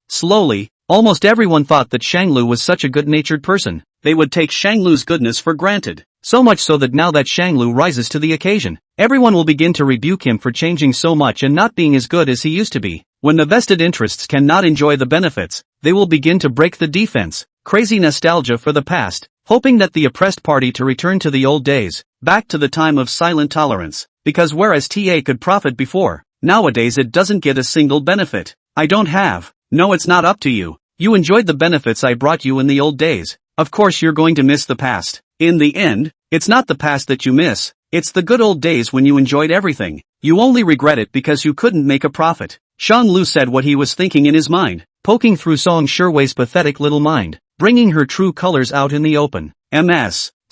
Slowly, Almost everyone thought that Shanglu was such a good-natured person. They would take Shanglu's goodness for granted. So much so that now that Shanglu rises to the occasion, everyone will begin to rebuke him for changing so much and not being as good as he used to be. When the vested interests cannot enjoy the benefits, they will begin to break the defense. Crazy nostalgia for the past, hoping that the oppressed party to return to the old days, back to the time of silent tolerance. Because whereas TA could profit before, nowadays it doesn't get a single benefit. I don't have. No, it's not up to you. You enjoyed the benefits I brought you in the old days. Of course you're going to miss the past. In the end, it's not the past that you miss, it's the good old days when you enjoyed everything. You only regret it because you couldn't make a profit. Shanglu said what he was thinking in his mind, poking through Song Shiwei's pathetic little mind, bringing her true colors out in the open.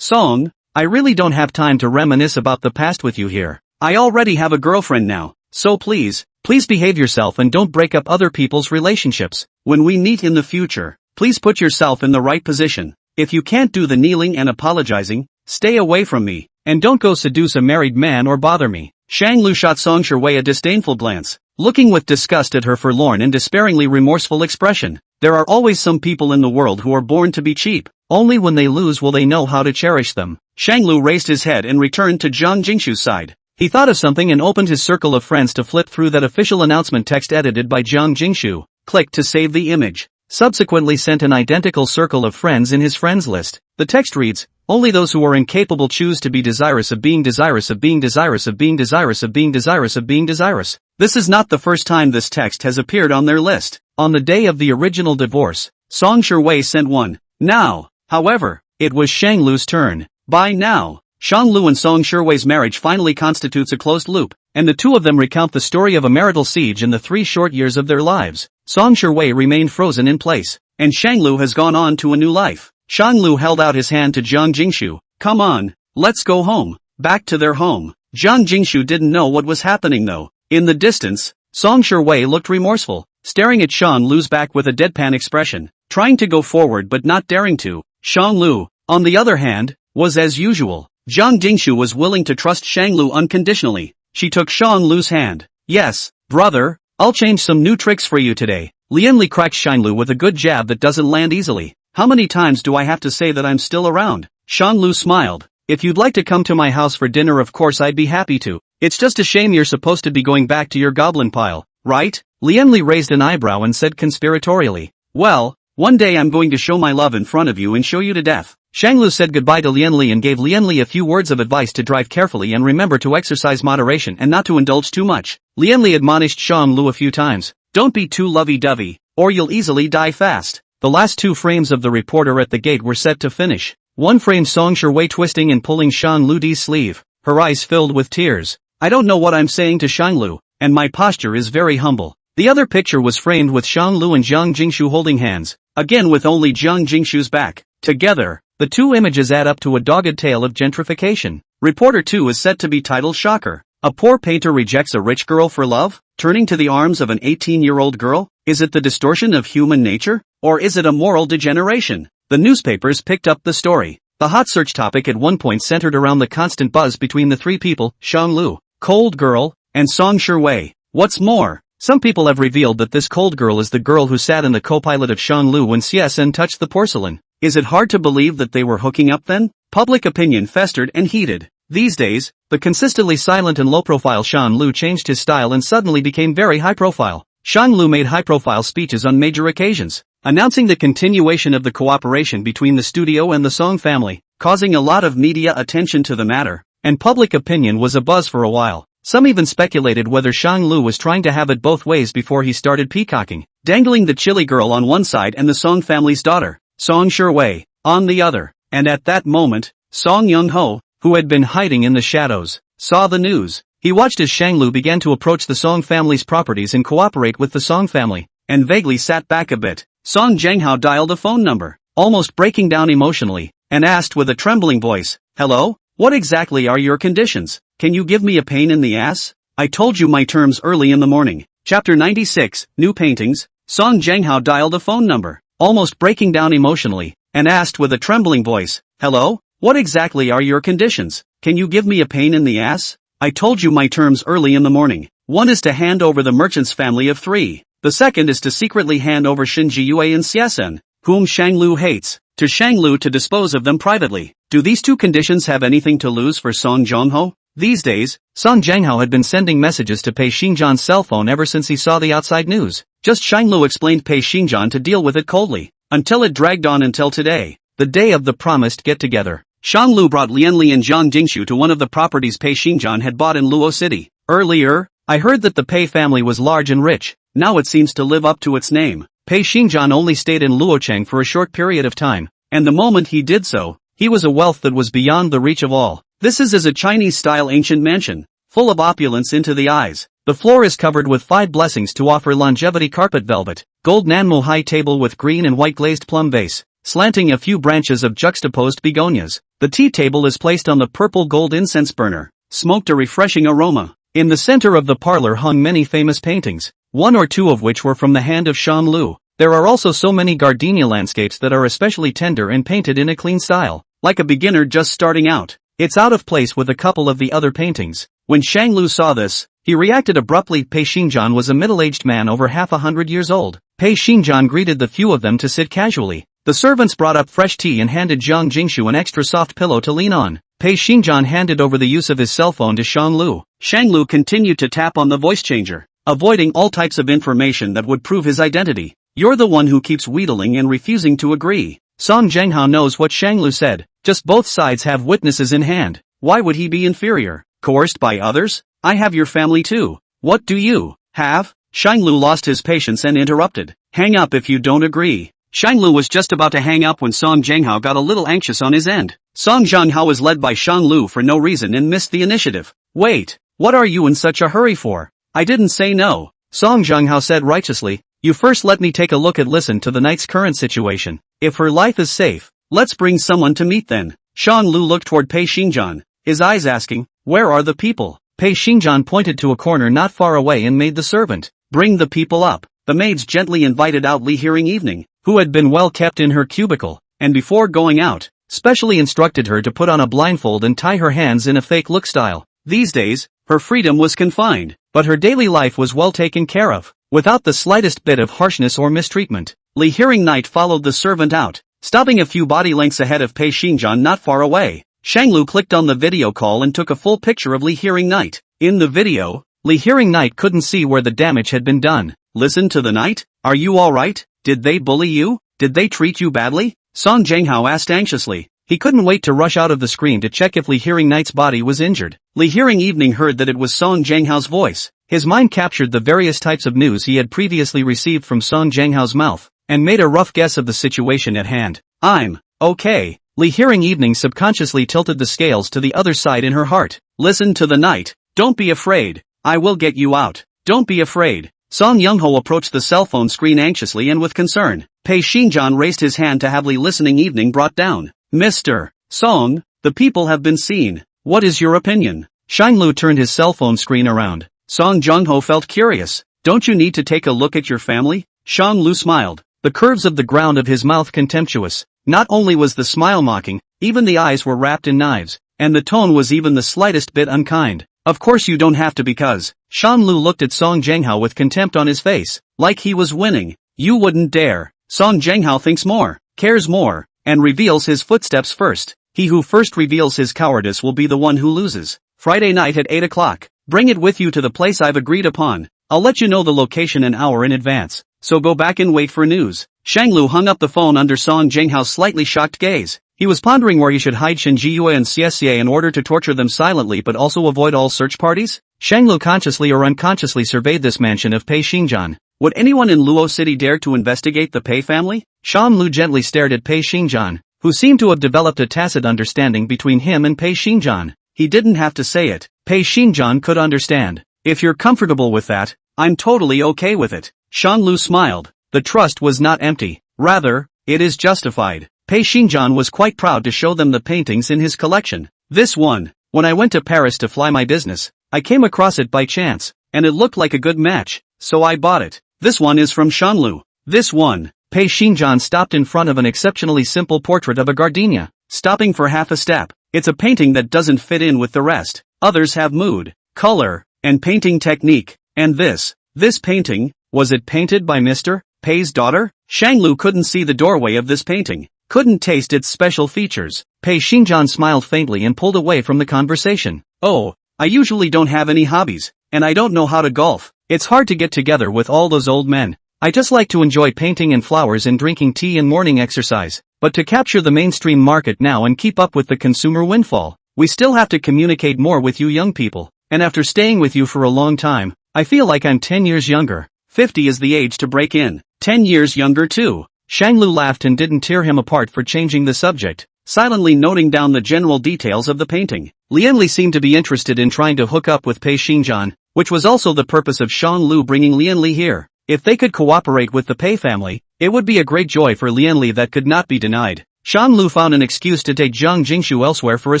Song, I really don't have time to reminisce about the past with you here. I already have a girlfriend now, so please behave yourself and don't break up other people's relationships. When we meet in the future, please put yourself in the right position. If you can't do the kneeling and apologizing, stay away from me, and don't go seduce a married man or bother me. Shanglu shot Song Shiwei a disdainful glance, looking with disgust at her forlorn and despairingly remorseful expression. There are always some people in the world who are born to be cheap. Only when they lose will they know how to cherish them. Shanglu raised his head and returned to Zhang Jingshu's side. He thought of something and opened his circle of friends to flip through that official announcement text edited by Zhang Jingshu. Click to save the image. Subsequently sent an identical circle of friends in his friends list. The text reads, only those who are incapable choose to be desirous of being desirous of being desirous of being desirous of being desirous of being desirous. This is not the first time this text has appeared on their list. On the day of the original divorce, Song Shiwei sent one. Now, however, it was Shanglu's turn. By now, Shanglu and Song Shiwei's marriage finally constitutes a closed loop, and the two of them recount the story of a marital siege in the 3 short years of their lives. Song Shiwei remained frozen in place, and Shanglu has gone on to a new life. Shanglu held out his hand to Zhang Jingshu. Come on, let's go home. Back to their home. Zhang Jingshu didn't know what was happening though. In the distance, Song Shiwei looked remorseful, staring at Shanglu's back with a deadpan expression, trying to go forward but not daring to. Shanglu, on the other hand, was as usual. Zhang Jingshu was willing to trust Shanglu unconditionally. She took Shanglu's hand. Yes, brother, I'll change some new tricks for you today. Lianli cracked Shanglu with a good jab that doesn't land easily. How many times do I have to say that I'm still around? Shanglu smiled. If you'd like to come to my house for dinner, of course I'd be happy to. It's just a shame you're supposed to be going back to your goblin pile, right? Lianli raised an eyebrow and said conspiratorially. Well, one day I'm going to show my love in front of you and show you to death. Shanglu said goodbye to Lianli and gave Lianli a few words of advice to drive carefully and remember to exercise moderation and not to indulge too much. Lianli admonished Shanglu a few times. Don't be too lovey-dovey, or you'll easily die fast. The last 2 frames of the reporter at the gate were set to finish. One frame Song Shiwei twisting and pulling Shanglu's sleeve, her eyes filled with tears. I don't know what I'm saying to Shanglu, and my posture is very humble. The other picture was framed with Shanglu and Zhang Jingshu holding hands, again with only Zhang Jingshu's back. Together, the 2 images add up to a dogged tale of gentrification. Reporter 2 is set to be titled Shocker. A poor painter rejects a rich girl for love, turning to the arms of an 18-year-old girl? Is it the distortion of human nature? Or is it a moral degeneration? The newspapers picked up the story. The hot search topic at one point centered around the constant buzz between the 3 people, Shanglu, Cold Girl, and Song Shiwei. What's more, some people have revealed that this Cold Girl is the girl who sat in the co-pilot of Shanglu when CSN touched the porcelain. Is it hard to believe that they were hooking up then? Public opinion festered and heated. These days, the consistently silent and low-profile Shanglu changed his style and suddenly became very high-profile. Shanglu made high-profile speeches on major occasions, announcing the continuation of the cooperation between the studio and the Song family, causing a lot of media attention to the matter, and public opinion was abuzz for a while. Some even speculated whether Shanglu was trying to have it both ways before he started peacocking, dangling the chilly girl on one side and the Song family's daughter, Song Shiwei, on the other. And at that moment, Song Young-ho, who had been hiding in the shadows, saw the news. He watched as Shanglu began to approach the Song family's properties and cooperate with the Song family, and vaguely sat back a bit. Song Jianghao dialed a phone number, almost breaking down emotionally, and asked with a trembling voice, "Hello? What exactly are your conditions? Can you give me a pain in the ass? I told you my terms early in the morning." Chapter 96, New Paintings. Song Jianghao dialed a phone number, almost breaking down emotionally, and asked with a trembling voice, "Hello? What exactly are your conditions? Can you give me a pain in the ass? I told you my terms early in the morning. One is to hand over the merchant's family of 3. The second is to secretly hand over Shin Jiyue and Xiesen, whom Shanglu hates, to Shanglu to dispose of them privately. Do these two conditions have anything to lose for Song Jianghao? These days, Song Jianghao had been sending messages to Pei Xingjian's cell phone ever since he saw the outside news. Just Shanglu explained Pei Xingjian to deal with it coldly, until it dragged on until today, the day of the promised get-together. Shanglu brought Lianli and Zhang Jingshu to one of the properties Pei Xingjian had bought in Luo City. Earlier, I heard that the Pei family was large and rich. Now it seems to live up to its name. Pei Xingjian only stayed in Luocheng for a short period of time, and the moment he did so, he was a wealth that was beyond the reach of all. This is as a Chinese-style ancient mansion, full of opulence into the eyes. The floor is covered with 5 blessings to offer longevity carpet velvet, gold Nanmo high table with green and white glazed plum vase, slanting a few branches of juxtaposed begonias. The tea table is placed on the purple gold incense burner, smoked a refreshing aroma. In the center of the parlor hung many famous paintings, 1 or 2 of which were from the hand of Shan Lu. There are also so many gardenia landscapes that are especially tender and painted in a clean style, like a beginner just starting out. It's out of place with a couple of the other paintings. When Shang Lu saw this, he reacted abruptly. Pei Xingjian was a middle-aged man over half 100 years old. Pei Xingjian greeted the few of them to sit casually. The servants brought up fresh tea and handed Zhang Jingshu an extra soft pillow to lean on. Pei Xingjian handed over the use of his cell phone to Shang Lu. Shang Lu continued to tap on the voice changer, avoiding all types of information that would prove his identity. You're the one who keeps wheedling and refusing to agree. Song Jianghao knows what Shang Lu said, just both sides have witnesses in hand. Why would he be inferior? Coerced by others? I have your family too. What do you have? Shang Lu lost his patience and interrupted. Hang up if you don't agree. Shang Lu was just about to hang up when Song Jianghao got a little anxious on his end. Song Jianghao was led by Shang Lu for no reason and missed the initiative. Wait, what are you in such a hurry for? I didn't say no. Song Jianghao said righteously. You first let me take a look at listen to the knight's current situation. If her life is safe, let's bring someone to meet then. Shang Lu looked toward Pei Xingjian, his eyes asking, where are the people? Pei Xingjian pointed to a corner not far away and made the servant bring the people up. The maids gently invited out Li Hearing Evening, who had been well kept in her cubicle, and before going out, specially instructed her to put on a blindfold and tie her hands in a fake look style. These days, her freedom was confined, but her daily life was well taken care of, without the slightest bit of harshness or mistreatment. Li Hearing Knight followed the servant out, stopping a few body lengths ahead of Pei Xingjian not far away. Shanglu clicked on the video call and took a full picture of Li Hearing Knight. In the video, Li Hearing Knight couldn't see where the damage had been done. Listen to the knight? Are you alright? Did they bully you? Did they treat you badly? Song Jianghao asked anxiously. He couldn't wait to rush out of the screen to check if Li Hearing Knight's body was injured. Li Hearing Evening heard that it was Song Jianghao's voice. His mind captured the various types of news he had previously received from Song Jianghao's mouth, and made a rough guess of the situation at hand. I'm okay. Li Hearing Evening subconsciously tilted the scales to the other side in her heart. Listen to the knight. Don't be afraid. I will get you out. Don't be afraid. Song Youngho approached the cell phone screen anxiously and with concern. Pei Xingjian raised his hand to have Li Listening Evening brought down. Mr. Song, the people have been seen. What is your opinion? Shanglu turned his cell phone screen around. Song Jianghao felt curious. Don't you need to take a look at your family? Shanglu smiled, the curves of the ground of his mouth contemptuous. Not only was the smile mocking, even the eyes were wrapped in knives, and the tone was even the slightest bit unkind. Of course you don't have to because. Shanglu looked at Song Jianghao with contempt on his face, like he was winning. You wouldn't dare. Song Jianghao thinks more, cares more, and reveals his footsteps first. He who first reveals his cowardice will be the one who loses. Friday night at 8 o'clock. Bring it with you to the place I've agreed upon. I'll let you know the location an hour in advance, so go back and wait for news. Shanglu hung up the phone under Song Jianghao's slightly shocked gaze. He was pondering where he should hide Shen Jiyue and Xie in order to torture them silently but also avoid all search parties. Shanglu consciously or unconsciously surveyed this mansion of Pei Xingjian. Would anyone in Luo City dare to investigate the Pei family? Shang Lu gently stared at Pei Xingjian, who seemed to have developed a tacit understanding between him and Pei Xingjian. He didn't have to say it. Pei Xingjian could understand. If you're comfortable with that, I'm totally okay with it. Shang Lu smiled. The trust was not empty. Rather, it is justified. Pei Xingjian was quite proud to show them the paintings in his collection. This one, when I went to Paris to fly my business, I came across it by chance, and it looked like a good match, so I bought it. This one is from Shanlu. This one. Pei Xingjian stopped in front of an exceptionally simple portrait of a gardenia, stopping for half a step. It's a painting that doesn't fit in with the rest. Others have mood, color, and painting technique, and this painting, Was it painted by Mr. Pei's daughter? Shanglu couldn't see the doorway of this painting, couldn't taste its special features. Pei Xingjian smiled faintly and pulled away from the conversation. Oh, I usually don't have any hobbies, and I don't know how to golf. It's hard to get together with all those old men. I just like to enjoy painting and flowers and drinking tea and morning exercise. But to capture the mainstream market now and keep up with the consumer windfall, we still have to communicate more with you young people. And after staying with you for a long time, I feel like I'm 10 years younger. 50 is the age to break in. 10 years younger too. Shanglu laughed and didn't tear him apart for changing the subject, silently noting down the general details of the painting. Lianli seemed to be interested in trying to hook up with Pei Xingjian, which was also the purpose of Shanglu bringing Lianli here. If they could cooperate with the Pei family, it would be a great joy for Lianli that could not be denied. Shanglu found an excuse to take Zhang Jingshu elsewhere for a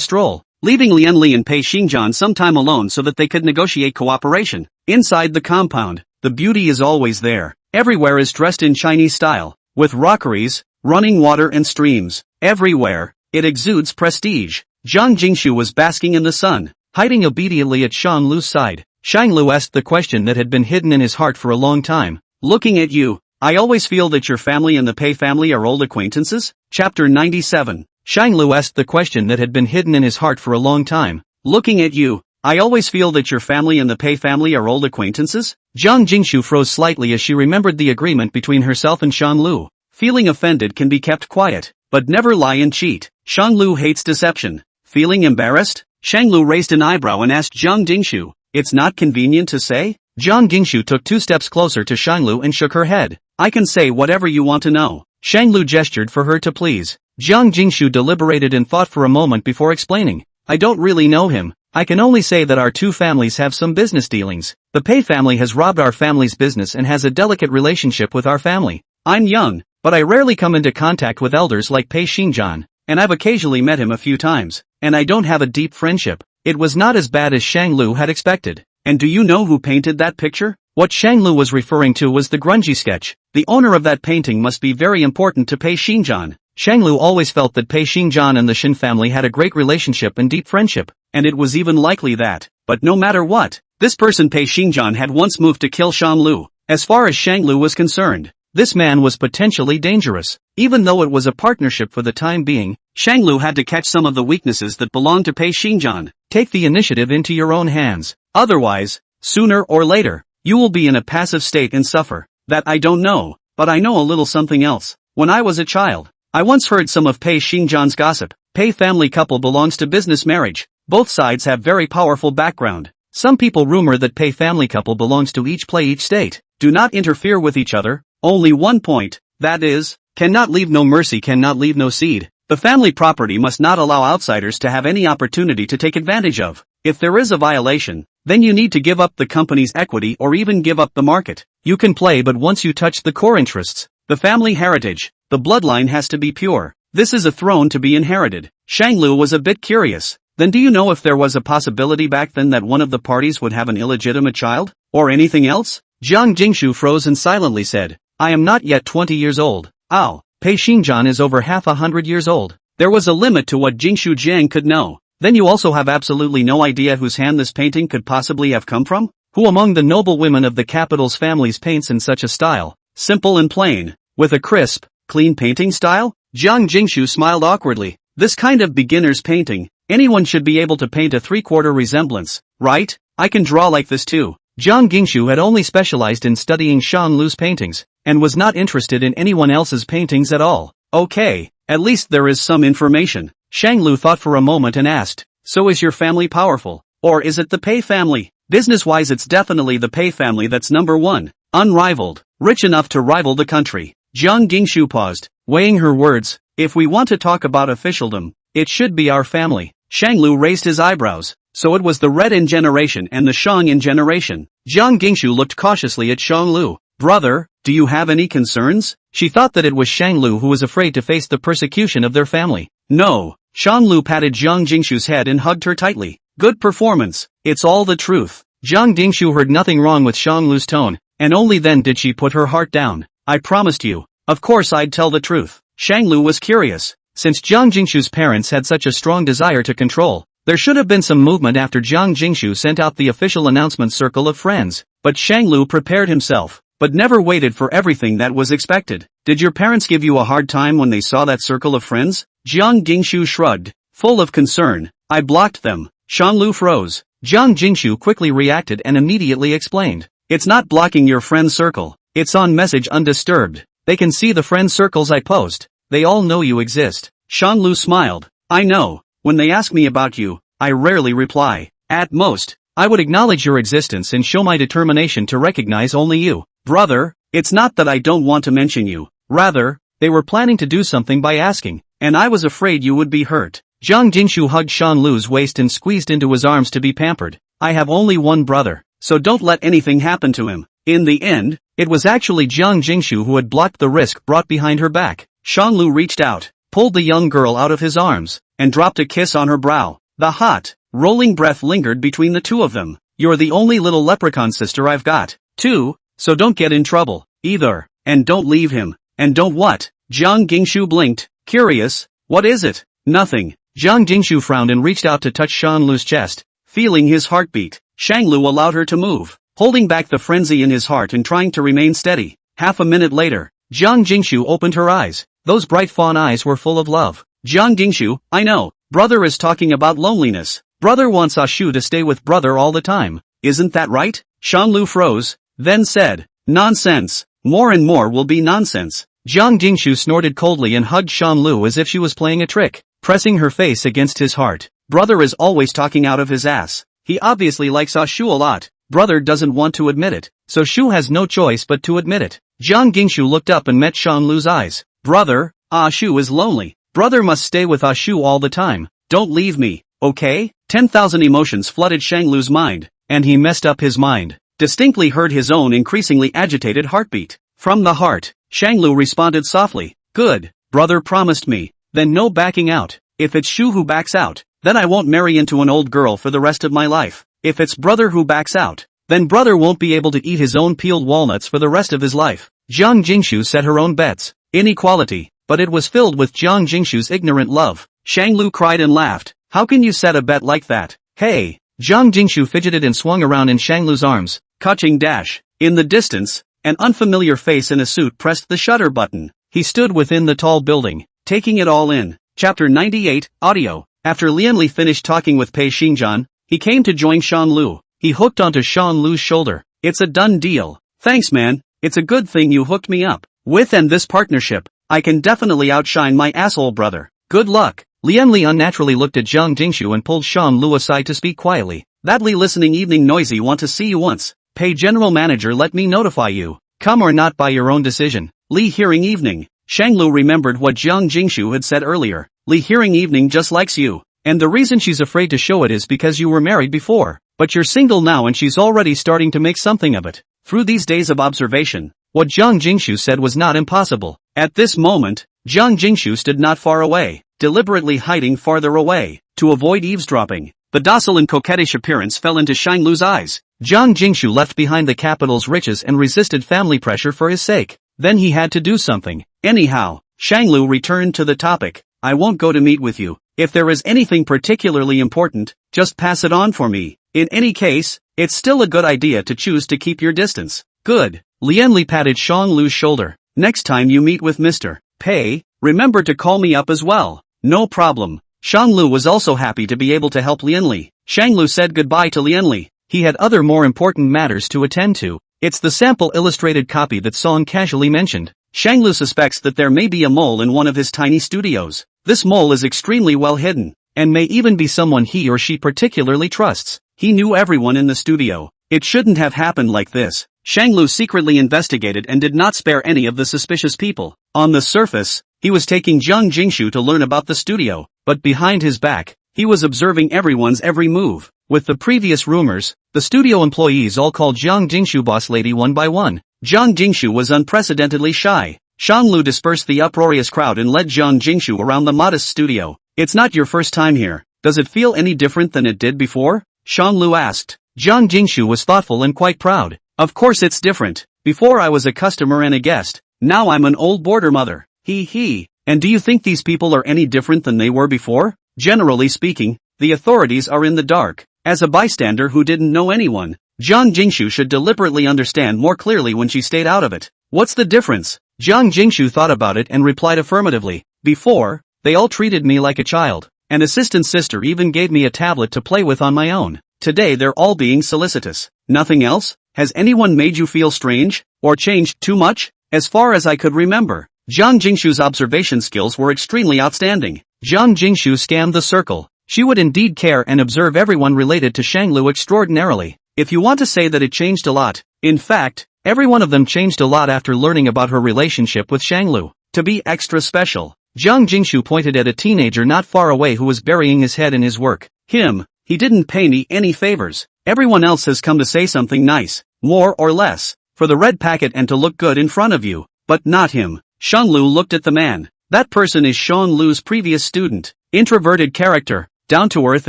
stroll, leaving Lianli and Pei Xingjian some time alone so that they could negotiate cooperation. Inside the compound, the beauty is always there. Everywhere is dressed in Chinese style, with rockeries, running water and streams. Everywhere, it exudes prestige. Zhang Jingshu was basking in the sun, hiding obediently at Shanglu's side. Shanglu asked the question that had been hidden in his heart for a long time. Looking at you, I always feel that your family and the Pei family are old acquaintances? Chapter 97. Shanglu asked the question that had been hidden in his heart for a long time. Looking at you, I always feel that your family and the Pei family are old acquaintances? Zhang Jingshu froze slightly as she remembered the agreement between herself and Shanglu. Feeling offended can be kept quiet, but never lie and cheat. Shanglu hates deception. Feeling embarrassed? Shanglu raised an eyebrow and asked Zhang Jingshu, "It's not convenient to say?" Zhang Jingshu took 2 steps closer to Shanglu and shook her head. "I can say whatever you want to know." Shanglu gestured for her to please. Zhang Jingshu deliberated and thought for a moment before explaining. "I don't really know him. I can only say that our 2 families have some business dealings. The Pei family has robbed our family's business and has a delicate relationship with our family. I'm young, but I rarely come into contact with elders like Pei Xingjian, and I've occasionally met him a few times, and I don't have a deep friendship." It was not as bad as Shanglu had expected. "And do you know who painted that picture?" What Shanglu was referring to was the grungy sketch. The owner of that painting must be very important to Pei Xingjian. Shanglu always felt that Pei Xingjian and the Shin family had a great relationship and deep friendship, and it was even likely that, but no matter what, this person Pei Xingjian had once moved to kill Shanglu. As far as Shanglu was concerned, this man was potentially dangerous. Even though it was a partnership for the time being, Shanglu had to catch some of the weaknesses that belonged to Pei Xingjian. Take the initiative into your own hands. Otherwise, sooner or later, you will be in a passive state and suffer. That I don't know, but I know a little something else. When I was a child, I once heard some of Pei Xingjian's gossip. Pei family couple belongs to business marriage. Both sides have very powerful background. Some people rumor that Pei family couple belongs to each state. Do not interfere with each other. Only one point, that is, cannot leave no mercy, cannot leave no seed. The family property must not allow outsiders to have any opportunity to take advantage of. If there is a violation, then you need to give up the company's equity or even give up the market. You can play, but once you touch the core interests, the family heritage, the bloodline has to be pure. This is a throne to be inherited. Shanglu was a bit curious. Then do you know if there was a possibility back then that one of the parties would have an illegitimate child? Or anything else? Zhang Jingshu froze and silently said, "I am not yet 20 years old. Ow, Pei Xingjian is over half 100 years old." There was a limit to what Jingshu Jiang could know. "Then you also have absolutely no idea whose hand this painting could possibly have come from? Who among the noble women of the capital's families paints in such a style? Simple and plain, with a crisp, clean painting style?" Zhang Jingshu smiled awkwardly. "This kind of beginner's painting, anyone should be able to paint a 3/4 resemblance, right? I can draw like this too." Zhang Jingshu had only specialized in studying Shanglu's paintings, and was not interested in anyone else's paintings at all. "Okay, at least there is some information." Shanglu thought for a moment and asked, "So is your family powerful? Or is it the Pei family?" "Business-wise it's definitely the Pei family that's number one. Unrivaled, rich enough to rival the country." Zhang Jingshu paused, weighing her words. "If we want to talk about officialdom, it should be our family." Shanglu raised his eyebrows. "So it was the Red In generation and the Shang In generation." Zhang Jingshu looked cautiously at Shanglu. "Brother, do you have any concerns?" She thought that it was Shanglu who was afraid to face the persecution of their family. "No." Shanglu patted Zhang Jingshu's head and hugged her tightly. "Good performance. It's all the truth." Zhang Jingshu heard nothing wrong with Shanglu's tone, and only then did she put her heart down. "I promised you. Of course I'd tell the truth." Shanglu was curious. Since Zhang Jingshu's parents had such a strong desire to control, there should have been some movement after Zhang Jingshu sent out the official announcement circle of friends. But Shanglu prepared himself. but never waited for everything that was expected. Did your parents give you a hard time when they saw that circle of friends? Jiang Jingshu shrugged, full of concern. I blocked them. Shanlu froze. Jiang Jingshu quickly reacted and immediately explained. It's not blocking your friend circle. It's on message undisturbed. They can see the friend circles I post. They all know you exist. Shanlu smiled. I know. When they ask me about you, I rarely reply. At most, I would acknowledge your existence and show my determination to recognize only you. Brother, it's not that I don't want to mention you. Rather, they were planning to do something by asking, and I was afraid you would be hurt. Jiang Jingshu hugged Shanlu's waist and squeezed into his arms to be pampered. I have only one brother, so don't let anything happen to him. In the end, it was actually Jiang Jingshu who had blocked the risk brought behind her back. Shanlu reached out, pulled the young girl out of his arms, and dropped a kiss on her brow. The hot, rolling breath lingered between the two of them. You're the only little leprechaun sister I've got, too, so don't get in trouble, either, and don't leave him, and don't what? Jiang Jingshu blinked, curious. What is it? Nothing. Jiang Jingshu frowned and reached out to touch Shanlu's chest, feeling his heartbeat. Shanglu allowed her to move, holding back the frenzy in his heart and trying to remain steady. Half a minute later, Jiang Jingshu opened her eyes. Those bright fawn eyes were full of love. Jiang Jingshu, I know, brother is talking about loneliness. Brother wants Ashu to stay with brother all the time. Isn't that right? Shanlu froze, then said, nonsense. More and more will be nonsense. Jiang Jingshu snorted coldly and hugged Shanlu as if she was playing a trick, pressing her face against his heart. Brother is always talking out of his ass. He obviously likes Ashu a lot. Brother doesn't want to admit it, so Shu has no choice but to admit it. Jiang Jingshu looked up and met Shanlu's eyes. Brother, Ashu is lonely. Brother must stay with Ashu all the time. Don't leave me, okay? 10,000 emotions flooded Shanglu's mind, and he messed up his mind. Distinctly heard his own increasingly agitated heartbeat. From the heart, Shanglu responded softly. Good, brother promised me. Then no backing out. If it's Shu who backs out, then I won't marry into an old girl for the rest of my life. If it's brother who backs out, then brother won't be able to eat his own peeled walnuts for the rest of his life. Jiang Jingshu set her own bets. Inequality, but it was filled with Jiang Jingshu's ignorant love. Shanglu cried and laughed. How can you set a bet like that? Hey! Jiang Jingshu fidgeted and swung around in Shanglu's arms, catching dash. In the distance, an unfamiliar face in a suit pressed the shutter button. He stood within the tall building, taking it all in. Chapter 98, Audio. After Lianli finished talking with Pei Xingjian, he came to join Shanlu. He hooked onto Shanlu's shoulder. It's a done deal. Thanks man, it's a good thing you hooked me up. With and this partnership, I can definitely outshine my asshole brother. Good luck. Lianli unnaturally looked at Jiang Jingshu and pulled Shanlu aside to speak quietly. Thatly listening evening noisy want to see you once. Pei general manager let me notify you. Come or not by your own decision. Li hearing evening. Shanglu remembered what Jiang Jingshu had said earlier. Li hearing evening just likes you. And the reason she's afraid to show it is because you were married before. But you're single now and she's already starting to make something of it. Through these days of observation, what Jiang Jingshu said was not impossible. At this moment, Jiang Jingshu stood not far away, deliberately hiding farther away, to avoid eavesdropping. The docile and coquettish appearance fell into Shanglu's eyes. Jiang Jingshu left behind the capital's riches and resisted family pressure for his sake. Then he had to do something. Anyhow, Shanglu returned to the topic. I won't go to meet with you. If there is anything particularly important, just pass it on for me. In any case, it's still a good idea to choose to keep your distance. Good. Lianli patted Shanglu's shoulder. Next time you meet with Mr. Pei, remember to call me up as well. No problem. Shanglu was also happy to be able to help Lianli. Shanglu said goodbye to Lianli. He had other more important matters to attend to. It's the sample illustrated copy that Song casually mentioned. Shanglu suspects that there may be a mole in one of his tiny studios. This mole is extremely well hidden, and may even be someone he or she particularly trusts. He knew everyone in the studio. It shouldn't have happened like this. Shanglu secretly investigated and did not spare any of the suspicious people. On the surface, he was taking Jiang Jingshu to learn about the studio, but behind his back, he was observing everyone's every move. With the previous rumors, the studio employees all called Jiang Jingshu boss lady one by one. Jiang Jingshu was unprecedentedly shy. Shanglu dispersed the uproarious crowd and led Jiang Jingshu around the modest studio. It's not your first time here. Does it feel any different than it did before? Shanglu asked. Jiang Jingshu was thoughtful and quite proud. Of course it's different. Before I was a customer and a guest. Now I'm an old boarder mother. He. And do you think these people are any different than they were before? Generally speaking, the authorities are in the dark. As a bystander who didn't know anyone, Jiang Jingshu should deliberately understand more clearly when she stayed out of it. What's the difference? Jiang Jingshu thought about it and replied affirmatively. Before, they all treated me like a child. An assistant sister even gave me a tablet to play with on my own. Today they're all being solicitous. Nothing else? Has anyone made you feel strange? Or changed too much? As far as I could remember, Jiang Jingshu's observation skills were extremely outstanding. Jiang Jingshu scanned the circle. She would indeed care and observe everyone related to Shanglu extraordinarily. If you want to say that it changed a lot, in fact, every one of them changed a lot after learning about her relationship with Shanglu. To be extra special, Jiang Jingshu pointed at a teenager not far away who was burying his head in his work. He didn't pay me any favors. Everyone else has come to say something nice, more or less, for the red packet and to look good in front of you, but not him. Shanglu looked at the man. That person is Shanglu's previous student. Introverted character, down to earth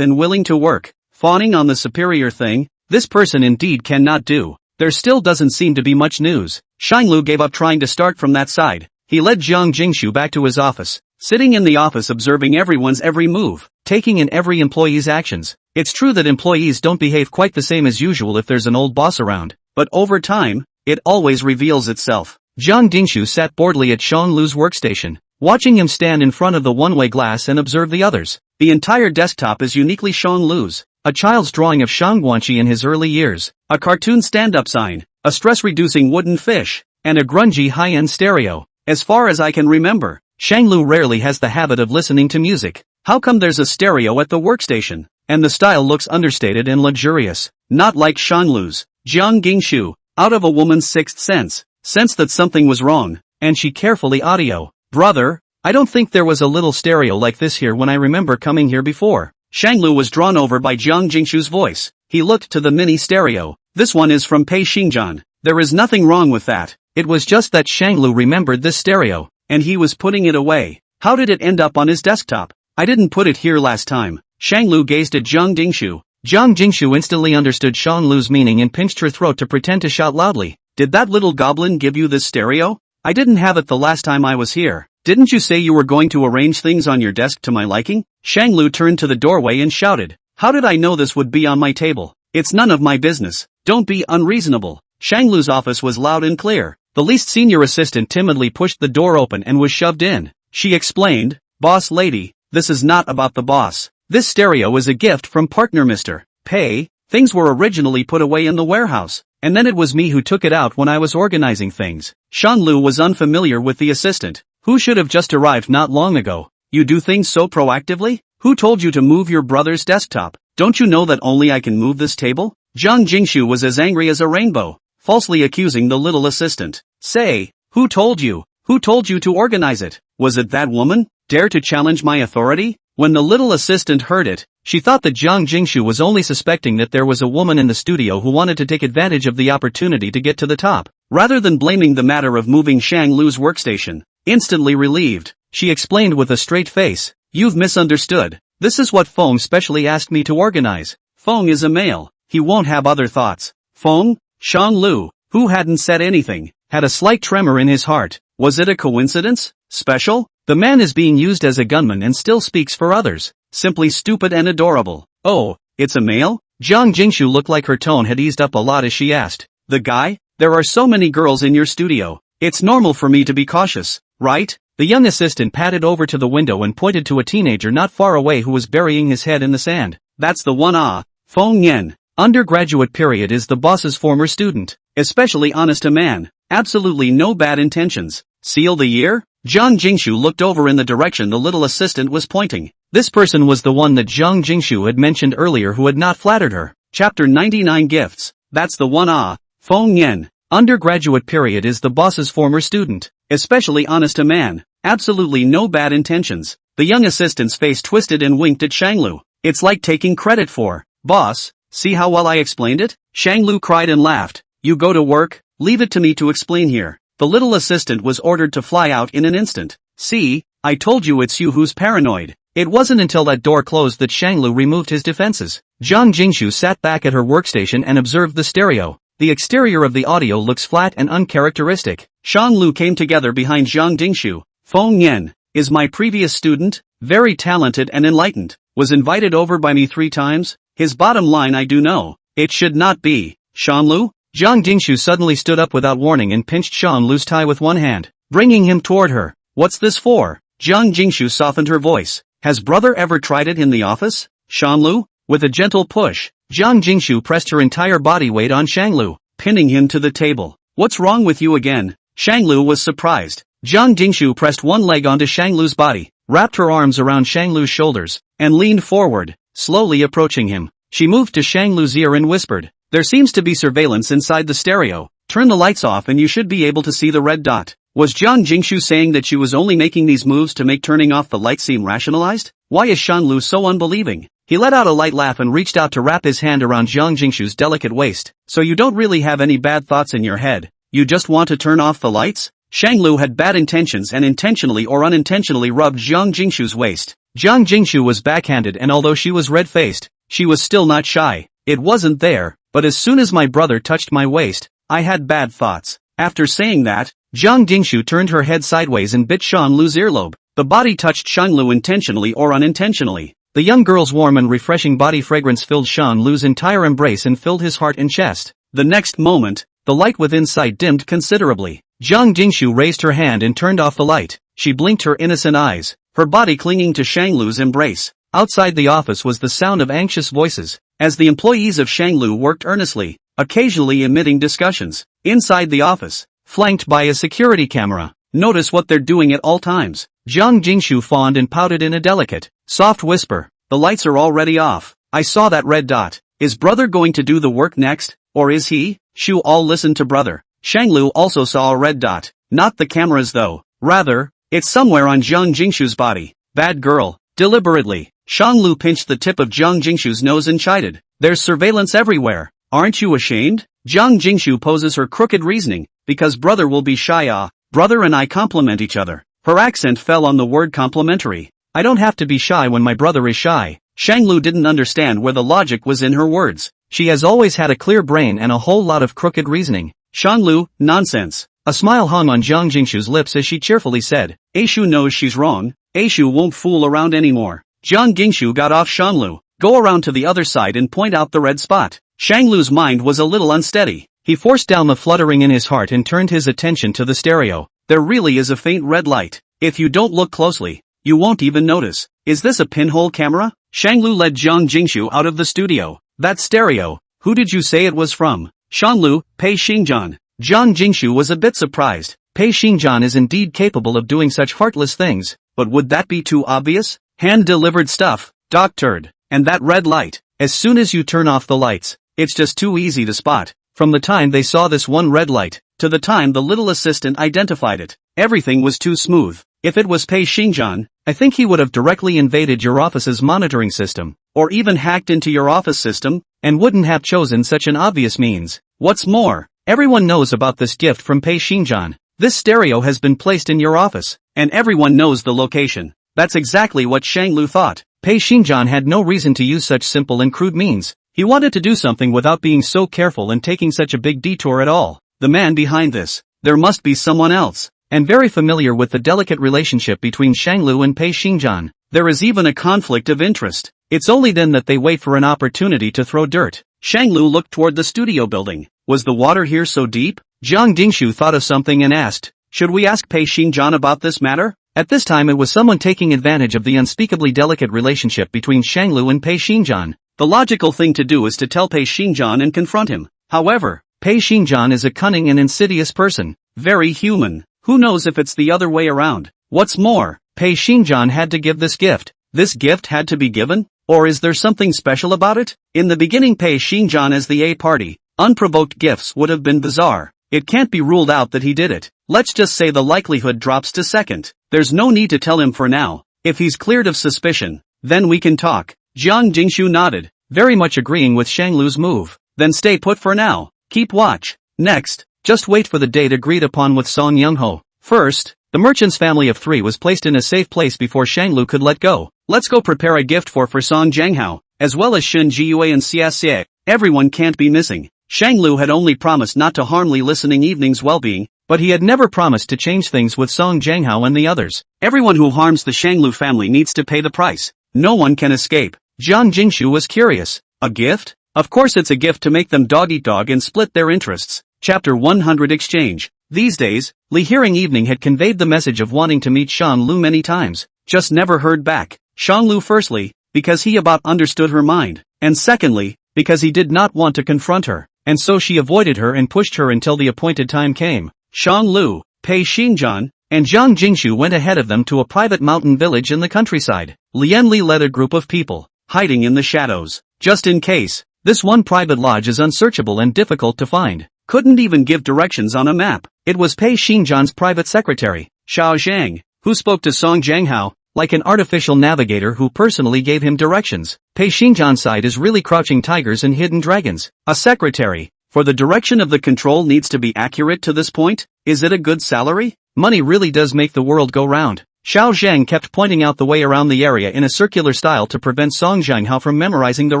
and willing to work, fawning on the superior thing. This person indeed cannot do. There still doesn't seem to be much news. Shanglu gave up trying to start from that side. He led Jiang Jingshu back to his office, sitting in the office observing everyone's every move, taking in every employee's actions. It's true that employees don't behave quite the same as usual if there's an old boss around, but over time, it always reveals itself. Jiang Jingshu sat boredly at Shanglu's workstation, watching him stand in front of the one-way glass and observe the others. The entire desktop is uniquely Shanglu's. A child's drawing of Shangguanqi in his early years, a cartoon stand-up sign, a stress-reducing wooden fish, and a grungy high-end stereo. As far as I can remember, Shanglu rarely has the habit of listening to music. How come there's a stereo at the workstation? And the style looks understated and luxurious, not like Shanglu's. Jiang Jingshu, out of a woman's sixth sense, sensed that something was wrong, and she carefully audio. Brother, I don't think there was a little stereo like this here when I remember coming here before. Shanglu was drawn over by Jiang Jingshu's voice. He looked to the mini stereo. This one is from Pei Xingjian. There is nothing wrong with that. It was just that Shanglu remembered this stereo, and he was putting it away. How did it end up on his desktop? I didn't put it here last time. Shanglu gazed at Jiang Jingshu. Jiang Jingshu instantly understood Shanglu's meaning and pinched her throat to pretend to shout loudly. Did that little goblin give you this stereo? I didn't have it the last time I was here. Didn't you say you were going to arrange things on your desk to my liking? Shanglu turned to the doorway and shouted. How did I know this would be on my table? It's none of my business. Don't be unreasonable. Shanglu's office was loud and clear. The least senior assistant timidly pushed the door open and was shoved in. She explained, Boss lady, this is not about the boss. This stereo is a gift from partner Mr. Pei. Things were originally put away in the warehouse, and then it was me who took it out when I was organizing things. Shanglu was unfamiliar with the assistant, who should have just arrived not long ago. You do things so proactively? Who told you to move your brother's desktop? Don't you know that only I can move this table? Jiang Jingshu was as angry as a rainbow, falsely accusing the little assistant. Say, who told you? Who told you to organize it? Was it that woman? Dare to challenge my authority? When the little assistant heard it, she thought that Jiang Jingshu was only suspecting that there was a woman in the studio who wanted to take advantage of the opportunity to get to the top, rather than blaming the matter of moving Shanglu's workstation. Instantly relieved, she explained with a straight face, you've misunderstood. This is what Feng specially asked me to organize. Feng is a male. He won't have other thoughts. Feng? Shanglu, who hadn't said anything, had a slight tremor in his heart. Was it a coincidence? Special? The man is being used as a gunman and still speaks for others. Simply stupid and adorable. Oh, it's a male? Jiang Jingshu looked like her tone had eased up a lot as she asked. The guy? There are so many girls in your studio. It's normal for me to be cautious, right? The young assistant padded over to the window and pointed to a teenager not far away who was burying his head in the sand. That's the one. Feng Yan. Undergraduate period is the boss's former student. Especially honest a man. Absolutely no bad intentions. Seal the year? Jiang Jingshu looked over in the direction the little assistant was pointing. This person was the one that Jiang Jingshu had mentioned earlier who had not flattered her. Chapter 99 Gifts. That's the one. Feng Yan. Undergraduate period is the boss's former student. Especially honest a man. Absolutely no bad intentions. The young assistant's face twisted and winked at Shanglu. It's like taking credit for. Boss, see how well I explained it? Shanglu cried and laughed. You go to work, leave it to me to explain here. The little assistant was ordered to fly out in an instant. See, I told you it's you who's paranoid. It wasn't until that door closed that Shanglu removed his defenses. Jiang Jingshu sat back at her workstation and observed the stereo. The exterior of the audio looks flat and uncharacteristic. Shanglu came together behind Jiang Jingshu. Feng Yan is my previous student, very talented and enlightened. Was invited over by me 3 times. His bottom line I do know. It should not be. Shanlu? Zhang Jingshu suddenly stood up without warning and pinched Shanlu's tie with one hand, bringing him toward her. What's this for? Zhang Jingshu softened her voice. Has brother ever tried it in the office? Shanlu? With a gentle push, Zhang Jingshu pressed her entire body weight on Shanglu, pinning him to the table. What's wrong with you again? Shanglu was surprised. Zhang Jingshu pressed one leg onto Shanglu's body, wrapped her arms around Shanglu's shoulders, and leaned forward, slowly approaching him. She moved to Shanglu's ear and whispered, "There seems to be surveillance inside the stereo. Turn the lights off and you should be able to see the red dot." Was Zhang Jingshu saying that she was only making these moves to make turning off the lights seem rationalized? Why is Shanlu so unbelieving? He let out a light laugh and reached out to wrap his hand around Zhang Jingshu's delicate waist. So you don't really have any bad thoughts in your head? You just want to turn off the lights? Shanglu had bad intentions and intentionally or unintentionally rubbed Zhang Jingshu's waist. Zhang Jingshu was backhanded, and although she was red-faced, she was still not shy. It wasn't there, but as soon as my brother touched my waist, I had bad thoughts. After saying that, Zhang Jingshu turned her head sideways and bit Shanlu's earlobe. The body touched Shanglu intentionally or unintentionally. The young girl's warm and refreshing body fragrance filled Shanlu's entire embrace and filled his heart and chest. The next moment, the light within sight dimmed considerably. Zhang Jingshu raised her hand and turned off the light. She blinked her innocent eyes, her body clinging to Shanglu's embrace. Outside the office was the sound of anxious voices, as the employees of Shanglu worked earnestly, occasionally emitting discussions. Inside the office, flanked by a security camera, notice what they're doing at all times. Zhang Jingshu fawned and pouted in a delicate, soft whisper, "The lights are already off. I saw that red dot. Is brother going to do the work next, or is he?" Shu all listened to brother. Shanglu also saw a red dot, not the cameras though. Rather, it's somewhere on Zhang Jingshu's body. Bad girl. Deliberately, Shanglu pinched the tip of Zhang Jingshu's nose and chided, "There's surveillance everywhere. Aren't you ashamed?" Zhang Jingshu poses her crooked reasoning, "Because brother will be shy. Brother and I complement each other." Her accent fell on the word complimentary. "I don't have to be shy when my brother is shy." Shanglu didn't understand where the logic was in her words. She has always had a clear brain and a whole lot of crooked reasoning. Shanglu, nonsense. A smile hung on Zhang Jingshu's lips as she cheerfully said, "Aishu knows she's wrong. Aishu won't fool around anymore." Zhang Jingshu got off Shanglu. "Go around to the other side and point out the red spot." Shanglu's mind was a little unsteady. He forced down the fluttering in his heart and turned his attention to the stereo. There really is a faint red light. If you don't look closely, you won't even notice. Is this a pinhole camera? Shanglu led Zhang Jingshu out of the studio. That stereo, who did you say it was from? Shanglu, Pei Xingjian. Zhang Jingshu was a bit surprised. Pei Xingjian is indeed capable of doing such heartless things, but would that be too obvious? Hand-delivered stuff, doctored, and that red light. As soon as you turn off the lights, it's just too easy to spot. From the time they saw this one red light, to the time the little assistant identified it, everything was too smooth. If it was Pei Xingjian, I think he would have directly invaded your office's monitoring system, or even hacked into your office system, and wouldn't have chosen such an obvious means. What's more, everyone knows about this gift from Pei Xingjian. This stereo has been placed in your office, and everyone knows the location. That's exactly what Shanglu thought. Pei Xingjian had no reason to use such simple and crude means. He wanted to do something without being so careful and taking such a big detour at all. The man behind this, there must be someone else. And very familiar with the delicate relationship between Shanglu and Pei Xingjian. There is even a conflict of interest. It's only then that they wait for an opportunity to throw dirt. Shanglu looked toward the studio building. Was the water here so deep? Zhang Jingshu thought of something and asked, "Should we ask Pei Xingjian about this matter?" At this time it was someone taking advantage of the unspeakably delicate relationship between Shanglu and Pei Xingjian. The logical thing to do is to tell Pei Xingjian and confront him. However, Pei Xingjian is a cunning and insidious person. Very human. Who knows if it's the other way around? What's more, Pei Xingjian had to give this gift. This gift had to be given? Or is there something special about it? In the beginning, Pei Xingjian as the A party, unprovoked gifts would have been bizarre. It can't be ruled out that he did it. Let's just say the likelihood drops to second. There's no need to tell him for now. If he's cleared of suspicion, then we can talk. Zhang Jingshu nodded, very much agreeing with Shanglu's move. Then stay put for now. Keep watch. Next, just wait for the date agreed upon with Song Youngho. First, the merchant's family of 3 was placed in a safe place before Shanglu could let go. Let's go prepare a gift for Song Jianghao, as well as Shen Jiyue and Xie. Everyone can't be missing. Shanglu had only promised not to harm Li Listening Evening's well-being, but he had never promised to change things with Song Jianghao and the others. Everyone who harms the Shanglu family needs to pay the price. No one can escape. Zhang Jingshu was curious. A gift? Of course it's a gift to make them dog-eat-dog and split their interests. Chapter 100 Exchange. These days, Lee Hearing Evening had conveyed the message of wanting to meet Shanlu many times, just never heard back. Shanlu firstly, because he about understood her mind, and secondly, because he did not want to confront her, and so she avoided her and pushed her until the appointed time came. Shanlu, Pei Xingjian, and Zhang Jingshu went ahead of them to a private mountain village in the countryside. Lian Li led a group of people, hiding in the shadows, just in case. This one private lodge is unsearchable and difficult to find. Couldn't even give directions on a map. It was Pei Xingjian's private secretary, Xiao Zhang, who spoke to Song Jianghao, like an artificial navigator who personally gave him directions. Pei Xingjian's side is really crouching tigers and hidden dragons. A secretary, for the direction of the control needs to be accurate to this point? Is it a good salary? Money really does make the world go round. Xiao Zhang kept pointing out the way around the area in a circular style to prevent Song Jianghao from memorizing the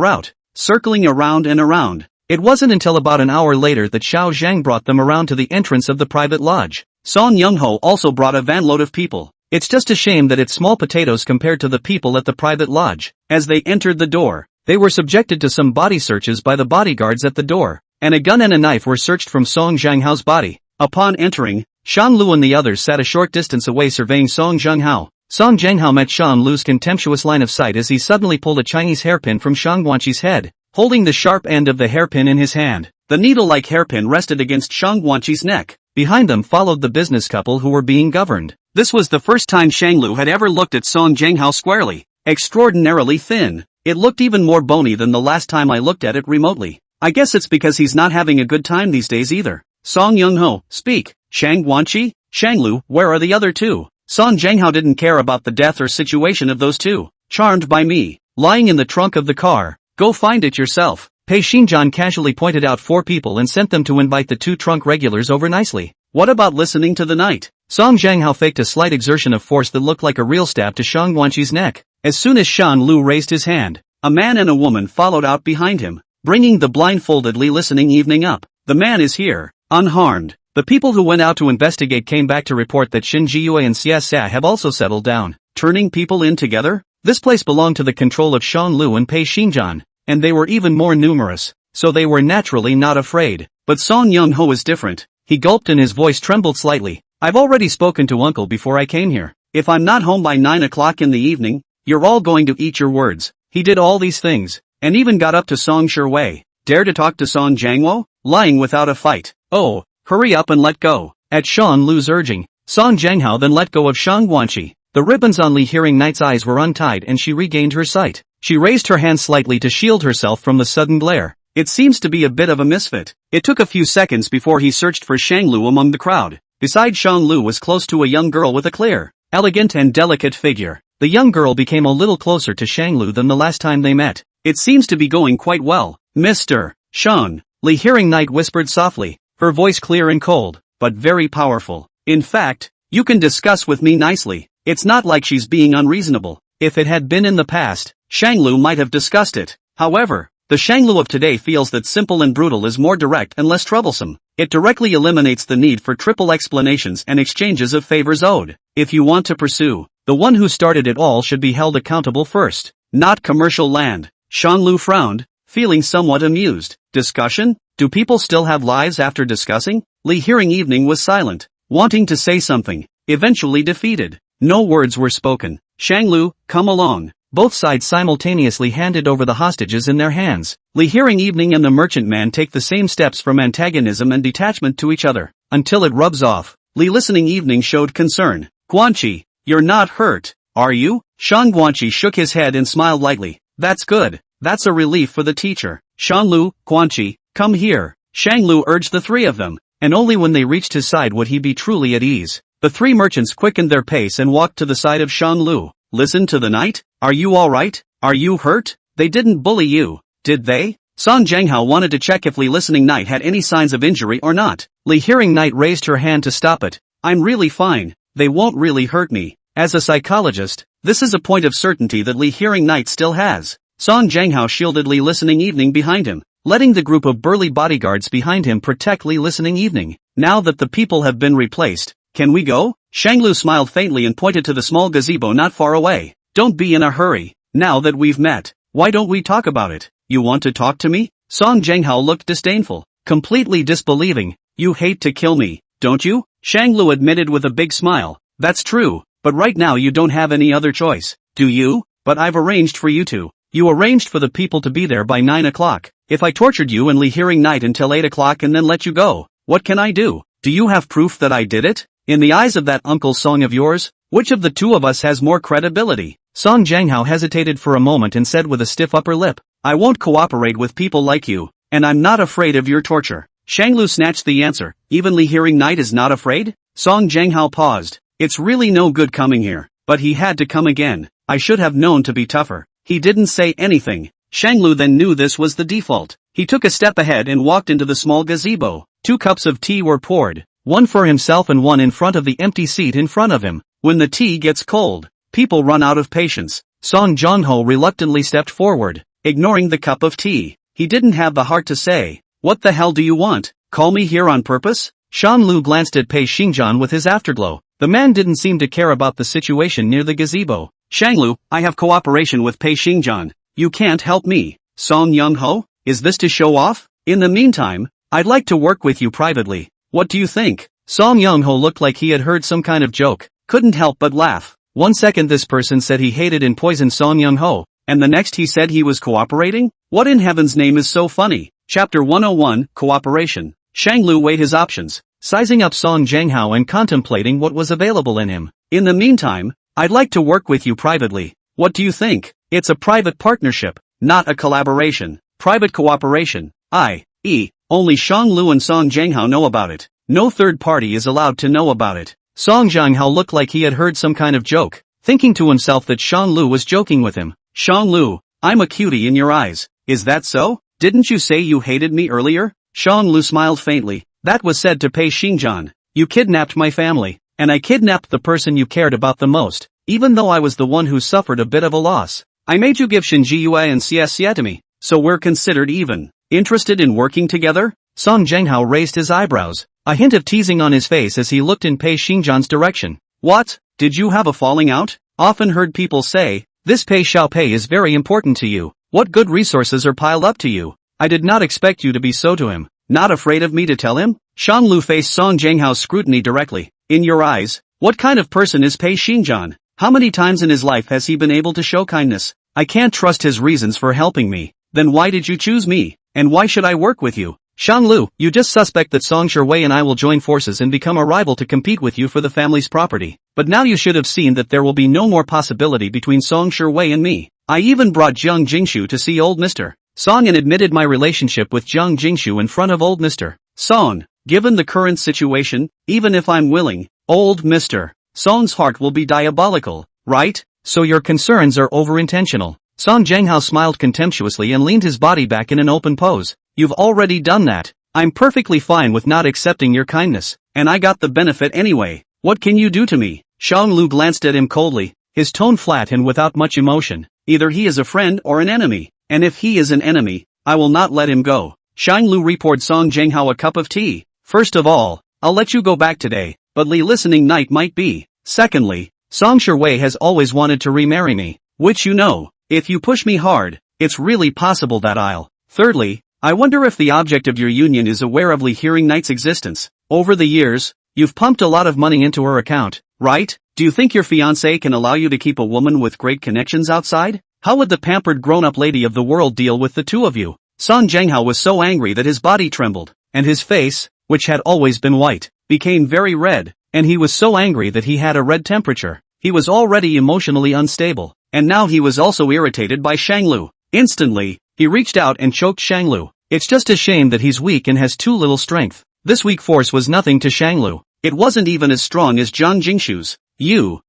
route. Circling around and around. It wasn't until about an hour later that Xiao Zhang brought them around to the entrance of the private lodge. Song Youngho also brought a vanload of people. It's just a shame that it's small potatoes compared to the people at the private lodge. As they entered the door, they were subjected to some body searches by the bodyguards at the door, and a gun and a knife were searched from Song Jianghao's body. Upon entering, Shan Lu and the others sat a short distance away surveying Song Jianghao. Song Jianghao met Shan Lu's contemptuous line of sight as he suddenly pulled a Chinese hairpin from Shang Guanqi's head, holding the sharp end of the hairpin in his hand. The needle-like hairpin rested against Shang Guanqi's neck. Behind them followed the business couple who were being governed. This was the first time Shang Lu had ever looked at Song Jianghao squarely. Extraordinarily thin. It looked even more bony than the last time I looked at it remotely. I guess it's because he's not having a good time these days either. Song Youngho, speak. Shang Guanqi? Shang Lu, where are the other two? Song Jianghao didn't care about the death or situation of those two. Charmed by me. Lying in the trunk of the car. Go find it yourself. Pei Xingjian casually pointed out 4 people and sent them to invite the 2 trunk regulars over nicely. What about listening to the night? Song Jianghao faked a slight exertion of force that looked like a real stab to Shang Guanqi's neck. As soon as Shan Lu raised his hand, a man and a woman followed out behind him, bringing the blindfoldedly listening evening up. The man is here, unharmed. The people who went out to investigate came back to report that Shin Jiyue and Xia Xia have also settled down, turning people in together. This place belonged to the control of Shan Lu and Pei Xingjian, and they were even more numerous, so they were naturally not afraid. But Song Youngho is different. He gulped and his voice trembled slightly. I've already spoken to Uncle before I came here. If I'm not home by 9 o'clock in the evening, you're all going to eat your words. He did all these things, and even got up to Song Shiwei. Dare to talk to Song Jiangwo? Lying without a fight. Oh, hurry up and let go. At Shan Lu's urging, Song Jianghao then let go of Shang Guanqi. The ribbons on Lee Hearing Knight's eyes were untied and she regained her sight. She raised her hand slightly to shield herself from the sudden glare. It seems to be a bit of a misfit. It took a few seconds before he searched for Shang Lu among the crowd. Beside Shang Lu was close to a young girl with a clear, elegant and delicate figure. The young girl became a little closer to Shang Lu than the last time they met. It seems to be going quite well. Mr. Shang, Lee Hearing Knight whispered softly, her voice clear and cold, but very powerful. In fact, you can discuss with me nicely. It's not like she's being unreasonable. If it had been in the past, Shang Lu might have discussed it. However, the Shang Lu of today feels that simple and brutal is more direct and less troublesome. It directly eliminates the need for triple explanations and exchanges of favors owed. If you want to pursue, the one who started it all should be held accountable first, not commercial land. Shang Lu frowned, feeling somewhat amused. Discussion? Do people still have lives after discussing? Lee Hearing Evening was silent, wanting to say something, eventually defeated. No words were spoken. Shang Lu, come along. Both sides simultaneously handed over the hostages in their hands. Lee Hearing Evening and the merchantman take the same steps from antagonism and detachment to each other, until it rubs off. Lee Listening Evening showed concern. Guanqi, you're not hurt, are you? Shang Guanqi shook his head and smiled lightly. That's good. That's a relief for the teacher. Shang Lu, Guanqi, come here. Shang Lu urged the 3 of them, and only when they reached his side would he be truly at ease. The 3 merchants quickened their pace and walked to the side of Shang Lu. Listen to the night? Are you alright? Are you hurt? They didn't bully you, did they? Song Jianghao wanted to check if Lee Listening Knight had any signs of injury or not. Lee Hearing Knight raised her hand to stop it. I'm really fine. They won't really hurt me. As a psychologist, this is a point of certainty that Lee Hearing Knight still has. Song Jianghao shielded Lee Listening Evening behind him, letting the group of burly bodyguards behind him protect Lee Listening Evening. Now that the people have been replaced, can we go? Shang Lu smiled faintly and pointed to the small gazebo not far away. Don't be in a hurry. Now that we've met, why don't we talk about it? You want to talk to me? Song Jianghao looked disdainful, completely disbelieving. You hate to kill me, don't you? Shang Lu admitted with a big smile. That's true, but right now you don't have any other choice, do you? But I've arranged for you to. You arranged for the people to be there by 9 o'clock. If I tortured you in Li Hearing night until 8 o'clock and then let you go, what can I do? Do you have proof that I did it? In the eyes of that Uncle Song of yours, which of the two of us has more credibility? Song Jianghao hesitated for a moment and said with a stiff upper lip, I won't cooperate with people like you, and I'm not afraid of your torture. Shang Lu snatched the answer. Even Li Hearing night is not afraid? Song Jianghao paused. It's really no good coming here, but he had to come again. I should have known to be tougher. He didn't say anything. Shang Lu then knew this was the default. He took a step ahead and walked into the small gazebo. 2 cups of tea were poured, one for himself and one in front of the empty seat in front of him. When the tea gets cold, people run out of patience. Song Jianghao reluctantly stepped forward, ignoring the cup of tea. He didn't have the heart to say, what the hell do you want? Call me here on purpose? Shan Lu glanced at Pei Xingjian with his afterglow. The man didn't seem to care about the situation near the gazebo. Shanglu, I have cooperation with Pei Xingjian. You can't help me. Song Young-ho, is this to show off? In the meantime, I'd like to work with you privately. What do you think? Song Young-ho looked like he had heard some kind of joke, couldn't help but laugh. 1 second this person said he hated and poisoned Song Young-ho, and the next he said he was cooperating? What in heaven's name is so funny? Chapter 101, Cooperation. Shang Lu weighed his options, sizing up Song Jianghao and contemplating what was available in him. In the meantime, I'd like to work with you privately. What do you think? It's a private partnership, not a collaboration. Private cooperation. Only Shang Lu and Song Jianghao know about it. No third party is allowed to know about it. Song Jianghao looked like he had heard some kind of joke, thinking to himself that Shang Lu was joking with him. Shang Lu, I'm a cutie in your eyes. Is that so? Didn't you say you hated me earlier? Shang Lu smiled faintly. That was said to Pei Xingjian. You kidnapped my family, and I kidnapped the person you cared about the most, even though I was the one who suffered a bit of a loss. I made you give Shinji Yue and Xie to me, so we're considered even. Interested in working together? Song Jianghao raised his eyebrows, a hint of teasing on his face as he looked in Pei Xingjian's direction. What? Did you have a falling out? Often heard people say, this Pei Xiaopei is very important to you. What good resources are piled up to you? I did not expect you to be so to him. Not afraid of me to tell him? Shang Lu faced Song Jianghao's scrutiny directly. In your eyes, what kind of person is Pei Xingjian? How many times in his life has he been able to show kindness? I can't trust his reasons for helping me. Then why did you choose me? And why should I work with you? Shang Lu, you just suspect that Song Shiwei and I will join forces and become a rival to compete with you for the family's property. But now you should have seen that there will be no more possibility between Song Shiwei and me. I even brought Jiang Jingshu to see old Mr. Song and admitted my relationship with Jiang Jingshu in front of old Mr. Song. Given the current situation, even if I'm willing, old Mr. Song's heart will be diabolical, right? So your concerns are over-intentional. Song Jianghao smiled contemptuously and leaned his body back in an open pose. You've already done that. I'm perfectly fine with not accepting your kindness, and I got the benefit anyway. What can you do to me? Shang Lu glanced at him coldly, his tone flat and without much emotion. Either he is a friend or an enemy, and if he is an enemy, I will not let him go. Shang Lu poured Song Jianghao a cup of tea. First of all, I'll let you go back today, but Li listening night might be. Secondly, Song Shiwei has always wanted to remarry me, which you know. If you push me hard, it's really possible that I'll. Thirdly, I wonder if the object of your union is aware of Li Hearing Night's existence. Over the years, you've pumped a lot of money into her account, right? Do you think your fiancé can allow you to keep a woman with great connections outside? How would the pampered grown-up lady of the world deal with the two of you? Song Jianghao was so angry that his body trembled, and his face, which had always been white, became very red, and he was so angry that he had a red temperature. He was already emotionally unstable, and now he was also irritated by Shang Lu. Instantly, he reached out and choked Shang Lu. It's just a shame that he's weak and has too little strength. This weak force was nothing to Shang Lu. It wasn't even as strong as Jiang Jingshu's. You.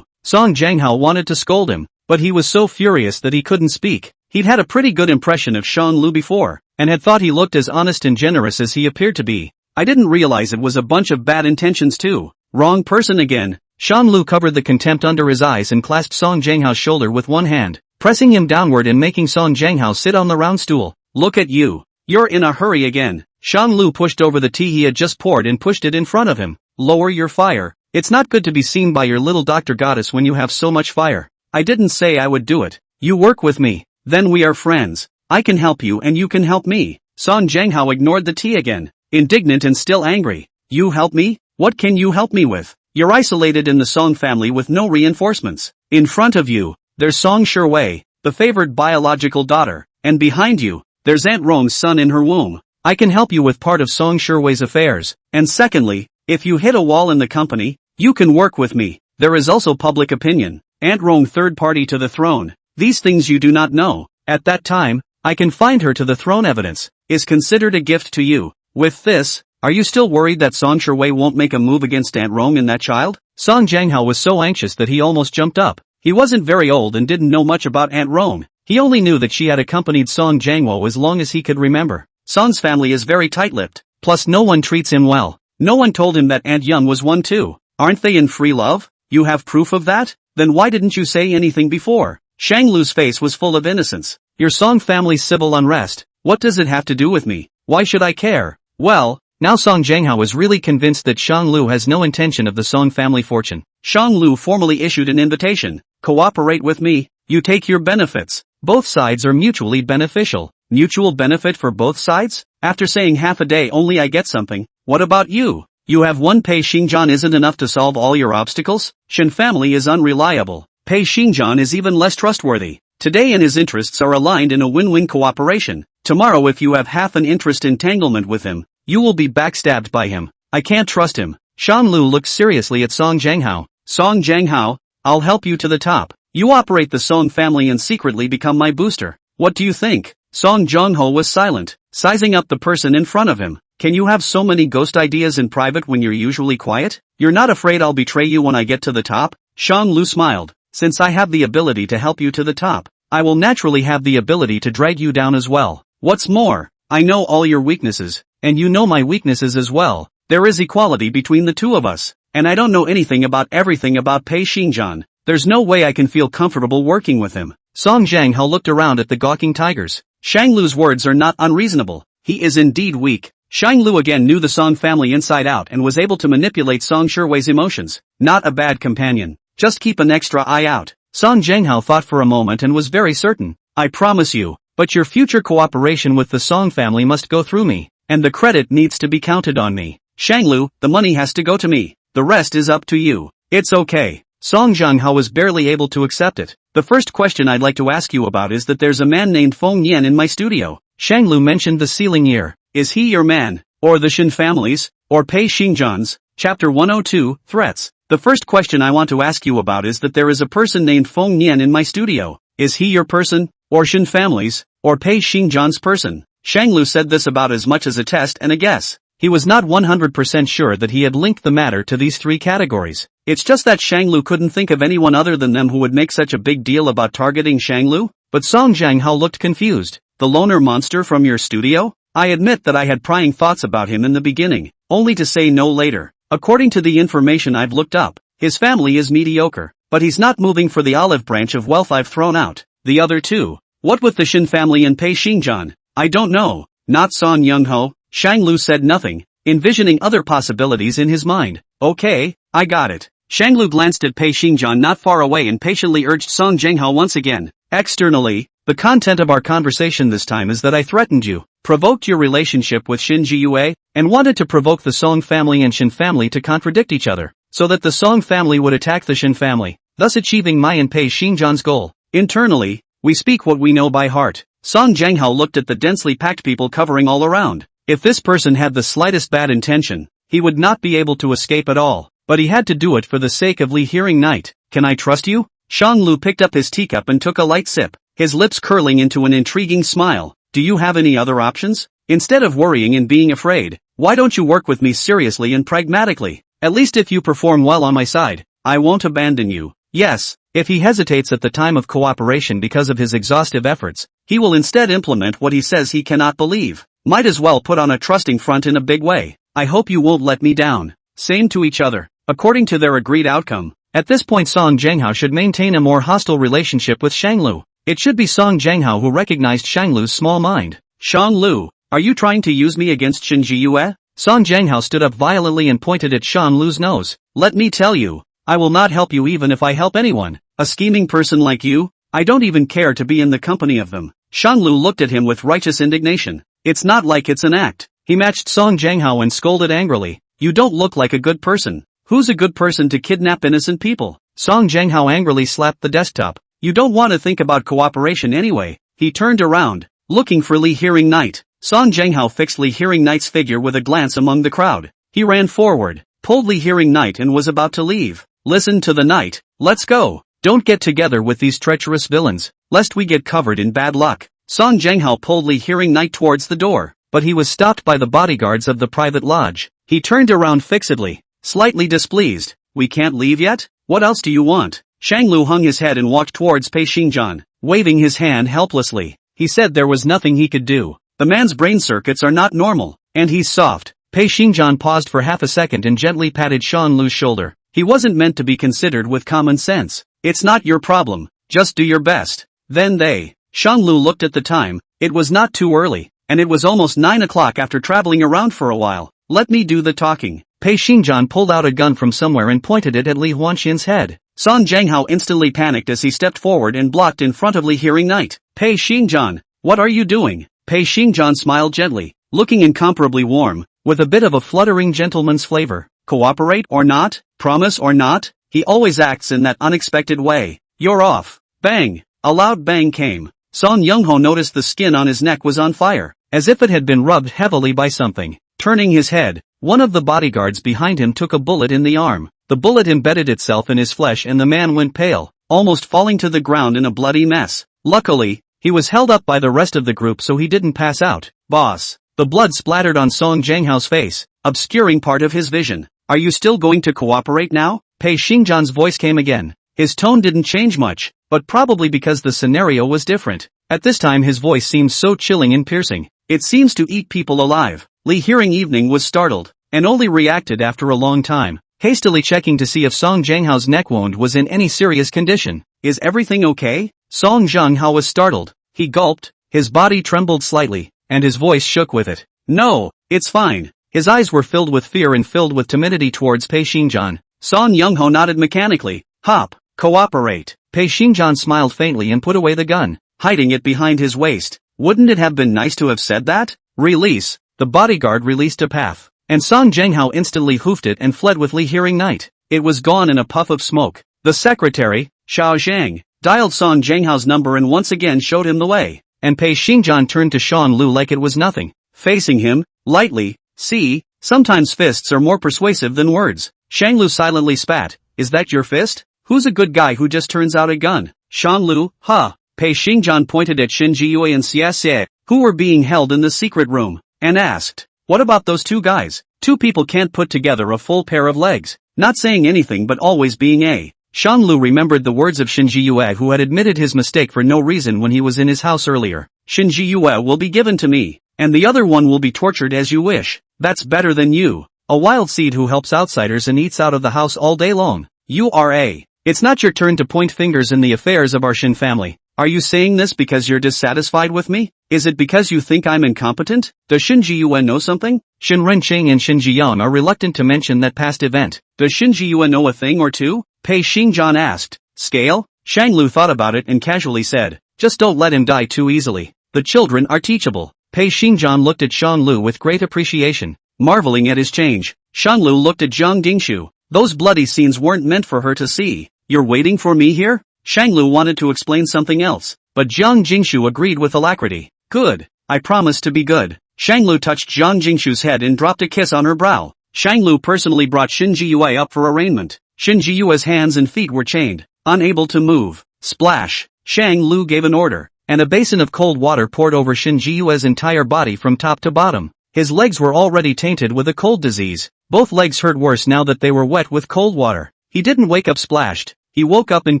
Song Jianghao wanted to scold him, but he was so furious that he couldn't speak. He'd had a pretty good impression of Shang Lu before, and had thought he looked as honest and generous as he appeared to be. I didn't realize it was a bunch of bad intentions too. Wrong person again. Shang Lu covered the contempt under his eyes and clasped Song Jianghao's shoulder with one hand, pressing him downward and making Song Jianghao sit on the round stool. Look at you. You're in a hurry again. Shang Lu pushed over the tea he had just poured and pushed it in front of him. Lower your fire. It's not good to be seen by your little Dr. Goddess when you have so much fire. I didn't say I would do it. You work with me, then we are friends. I can help you and you can help me. Song Jianghao ignored the tea again, indignant and still angry. You help me? What can you help me with? You're isolated in the Song family with no reinforcements. In front of you, there's Song Shiwei, the favored biological daughter, and behind you, there's Aunt Rong's son in her womb. I can help you with part of Song Shiwei's affairs, and secondly, if you hit a wall in the company, you can work with me. There is also public opinion. Aunt Rong third party to the throne. These things you do not know. At that time, I can find her to the throne evidence, is considered a gift to you. With this, are you still worried that Song Shiwei won't make a move against Aunt Rong and that child? Song Jianghao was so anxious that he almost jumped up. He wasn't very old and didn't know much about Aunt Rong. He only knew that she had accompanied Song Jianghao as long as he could remember. Song's family is very tight-lipped, plus no one treats him well. No one told him that Aunt Young was one too. Aren't they in free love? You have proof of that? Then why didn't you say anything before? Shang Lu's face was full of innocence. Your Song family's civil unrest. What does it have to do with me? Why should I care? Well, now Song Jianghao is really convinced that Shang Lu has no intention of the Song family fortune. Shang Lu formally issued an invitation. Cooperate with me, you take your benefits. Both sides are mutually beneficial. Mutual benefit for both sides? After saying half a day only I get something. What about you? You have one Pei Xingjian isn't enough to solve all your obstacles? Shen family is unreliable. Pei Xingjian is even less trustworthy. Today and his interests are aligned in a win-win cooperation. Tomorrow if you have half an interest entanglement with him, you will be backstabbed by him. I can't trust him. Shang Lu looked seriously at Song Jianghao. Song Jianghao, I'll help you to the top. You operate the Song family and secretly become my booster. What do you think? Song Jianghao was silent, sizing up the person in front of him. Can you have so many ghost ideas in private when you're usually quiet? You're not afraid I'll betray you when I get to the top? Shang Lu smiled. Since I have the ability to help you to the top, I will naturally have the ability to drag you down as well. What's more, I know all your weaknesses, and you know my weaknesses as well. There is equality between the two of us, and I don't know anything about everything about Pei Xingjian. There's no way I can feel comfortable working with him. Song Jianghao looked around at the gawking tigers. Shang Lu's words are not unreasonable. He is indeed weak. Shang Lu again knew the Song family inside out and was able to manipulate Song Shiwei's emotions. Not a bad companion. Just keep an extra eye out. Song Jianghao thought for a moment and was very certain. I promise you, but your future cooperation with the Song family must go through me, and the credit needs to be counted on me. Shang Lu, the money has to go to me. The rest is up to you. It's okay. Song Jianghao was barely able to accept it. The first question I'd like to ask you about is that there's a man named Feng Yan in my studio. Shang Lu mentioned the ceiling year. Is he your man? Or the Shen family's? Or Pei Xingjian's? Chapter 102, Threats. The first question I want to ask you about is that there is a person named Feng Yan in my studio. Is he your person? Or Shen family's? Or Pei Xingjian's person? Shang Lu said this about as much as a test and a guess. He was not 100% sure that he had linked the matter to these three categories. It's just that Shang Lu couldn't think of anyone other than them who would make such a big deal about targeting Shang Lu. But Song Jianghao looked confused. The loner monster from your studio? I admit that I had prying thoughts about him in the beginning, only to say no later. According to the information I've looked up, his family is mediocre, but he's not moving for the olive branch of wealth I've thrown out. The other two? What with the Shen family and Pei Xingjian? I don't know. Not Song Jianghao. Shang Lu said nothing, envisioning other possibilities in his mind. Okay, I got it. Shang Lu glanced at Pei Xingjian not far away and patiently urged Song Jianghao once again. Externally, the content of our conversation this time is that I threatened you, provoked your relationship with Shin Jiyue, and wanted to provoke the Song family and Shin family to contradict each other, so that the Song family would attack the Shin family, thus achieving my and Pei Xingjian's goal. Internally, we speak what we know by heart. Song Jianghao looked at the densely packed people covering all around. If this person had the slightest bad intention, he would not be able to escape at all, but he had to do it for the sake of Li Hearing Night. Can I trust you? Shang Lu picked up his teacup and took a light sip, his lips curling into an intriguing smile. Do you have any other options? Instead of worrying and being afraid, why don't you work with me seriously and pragmatically? At least if you perform well on my side, I won't abandon you. Yes, if he hesitates at the time of cooperation because of his exhaustive efforts, he will instead implement what he says he cannot believe. Might as well put on a trusting front in a big way. I hope you won't let me down. Same to each other. According to their agreed outcome, at this point Song Jianghao should maintain a more hostile relationship with Shang Lu. It should be Song Jianghao who recognized Shang Lu's small mind. Shang Lu, are you trying to use me against Shin Jiyue? Song Jianghao stood up violently and pointed at Shang Lu's nose. Let me tell you, I will not help you even if I help anyone. A scheming person like you? I don't even care to be in the company of them. Shanglu looked at him with righteous indignation. It's not like it's an act. He matched Song Jianghao and scolded angrily. You don't look like a good person. Who's a good person to kidnap innocent people? Song Jianghao angrily slapped the desktop. You don't want to think about cooperation anyway. He turned around, looking for Li Hearing Knight. Song Jianghao fixed Li Hearing Knight's figure with a glance among the crowd. He ran forward, pulled Li Hearing Knight and was about to leave. Listen to the knight. Let's go. Don't get together with these treacherous villains, lest we get covered in bad luck. Song Jianghao pulled Li Hearing Knight towards the door, but he was stopped by the bodyguards of the private lodge. He turned around fixedly, slightly displeased. We can't leave yet? What else do you want? Shanglu hung his head and walked towards Pei Xingjian, waving his hand helplessly. He said there was nothing he could do. The man's brain circuits are not normal, and he's soft. Pei Xingjian paused for half a second and gently patted Shanglu's shoulder. He wasn't meant to be considered with common sense. It's not your problem, just do your best. Then Shanglu looked at the time. It was not too early, and it was almost 9 o'clock after traveling around for a while. Let me do the talking. Pei Xingjian pulled out a gun from somewhere and pointed it at Li Huanxin's head. Song Jianghao instantly panicked as he stepped forward and blocked in front of Li Hearing Knight. Pei Xingjian, what are you doing? Pei Xingjian smiled gently, looking incomparably warm, with a bit of a fluttering gentleman's flavor. Cooperate or not? Promise or not? He always acts in that unexpected way. You're off. Bang! A loud bang came. Song Youngho noticed the skin on his neck was on fire, as if it had been rubbed heavily by something. Turning his head, one of the bodyguards behind him took a bullet in the arm. The bullet embedded itself in his flesh and the man went pale, almost falling to the ground in a bloody mess. Luckily, he was held up by the rest of the group so he didn't pass out. Boss. The blood splattered on Song Jianghao's face, obscuring part of his vision. Are you still going to cooperate now? Pei Xingjian's voice came again. His tone didn't change much, but probably because the scenario was different. At this time his voice seemed so chilling and piercing. It seems to eat people alive. Li Hearing Evening was startled, and only reacted after a long time, hastily checking to see if Song Jianghao's neck wound was in any serious condition. Is everything okay? Song Jianghao was startled. He gulped, his body trembled slightly, and his voice shook with it. No, it's fine. His eyes were filled with fear and filled with timidity towards Pei Xingjian. Song Youngho nodded mechanically. Hop, cooperate. Pei Xingjian smiled faintly and put away the gun, hiding it behind his waist. Wouldn't it have been nice to have said that? Release. The bodyguard released a path, and Song Jianghao instantly hoofed it and fled with Li Hearing Knight. It was gone in a puff of smoke. The secretary, Xiao Zhang, dialed Song Jianghao's number and once again showed him the way, and Pei Xingjian turned to Shan Lu like it was nothing, facing him, lightly. See, sometimes fists are more persuasive than words. Shang Lu silently spat. Is that your fist? Who's a good guy who just turns out a gun? Shang Lu, huh? Pei Xingjian pointed at Xin Jiyue and Xia Xie, who were being held in the secret room, and asked, what about those two guys? Two people can't put together a full pair of legs, not saying anything but always being a. Shang Lu remembered the words of Xin Jiyue who had admitted his mistake for no reason when he was in his house earlier. Xin Jiyue will be given to me, and the other one will be tortured as you wish. That's better than you, a wild seed who helps outsiders and eats out of the house all day long. You are a. It's not your turn to point fingers in the affairs of our Shin family. Are you saying this because you're dissatisfied with me? Is it because you think I'm incompetent? Does Xin Jiyue know something? Xin Renqing and Xin Jiyang are reluctant to mention that past event. Does Xin Jiyue know a thing or two? Pei Xingjian asked. Scale? Shang Lu thought about it and casually said, just don't let him die too easily. The children are teachable. Pei Xingjian looked at Shang Lu with great appreciation, marveling at his change. Shang Lu looked at Zhang Dingshu. Those bloody scenes weren't meant for her to see. You're waiting for me here? Shang Lu wanted to explain something else, but Zhang Jingshu agreed with alacrity. Good. I promise to be good. Shang Lu touched Zhang Jingshu's head and dropped a kiss on her brow. Shang Lu personally brought Xin Jiyue up for arraignment. Xin Jiyue's hands and feet were chained, unable to move. Splash. Shang Lu gave an order, and a basin of cold water poured over Xin Jiyue's entire body from top to bottom. His legs were already tainted with a cold disease. Both legs hurt worse now that they were wet with cold water. He didn't wake up splashed. He woke up in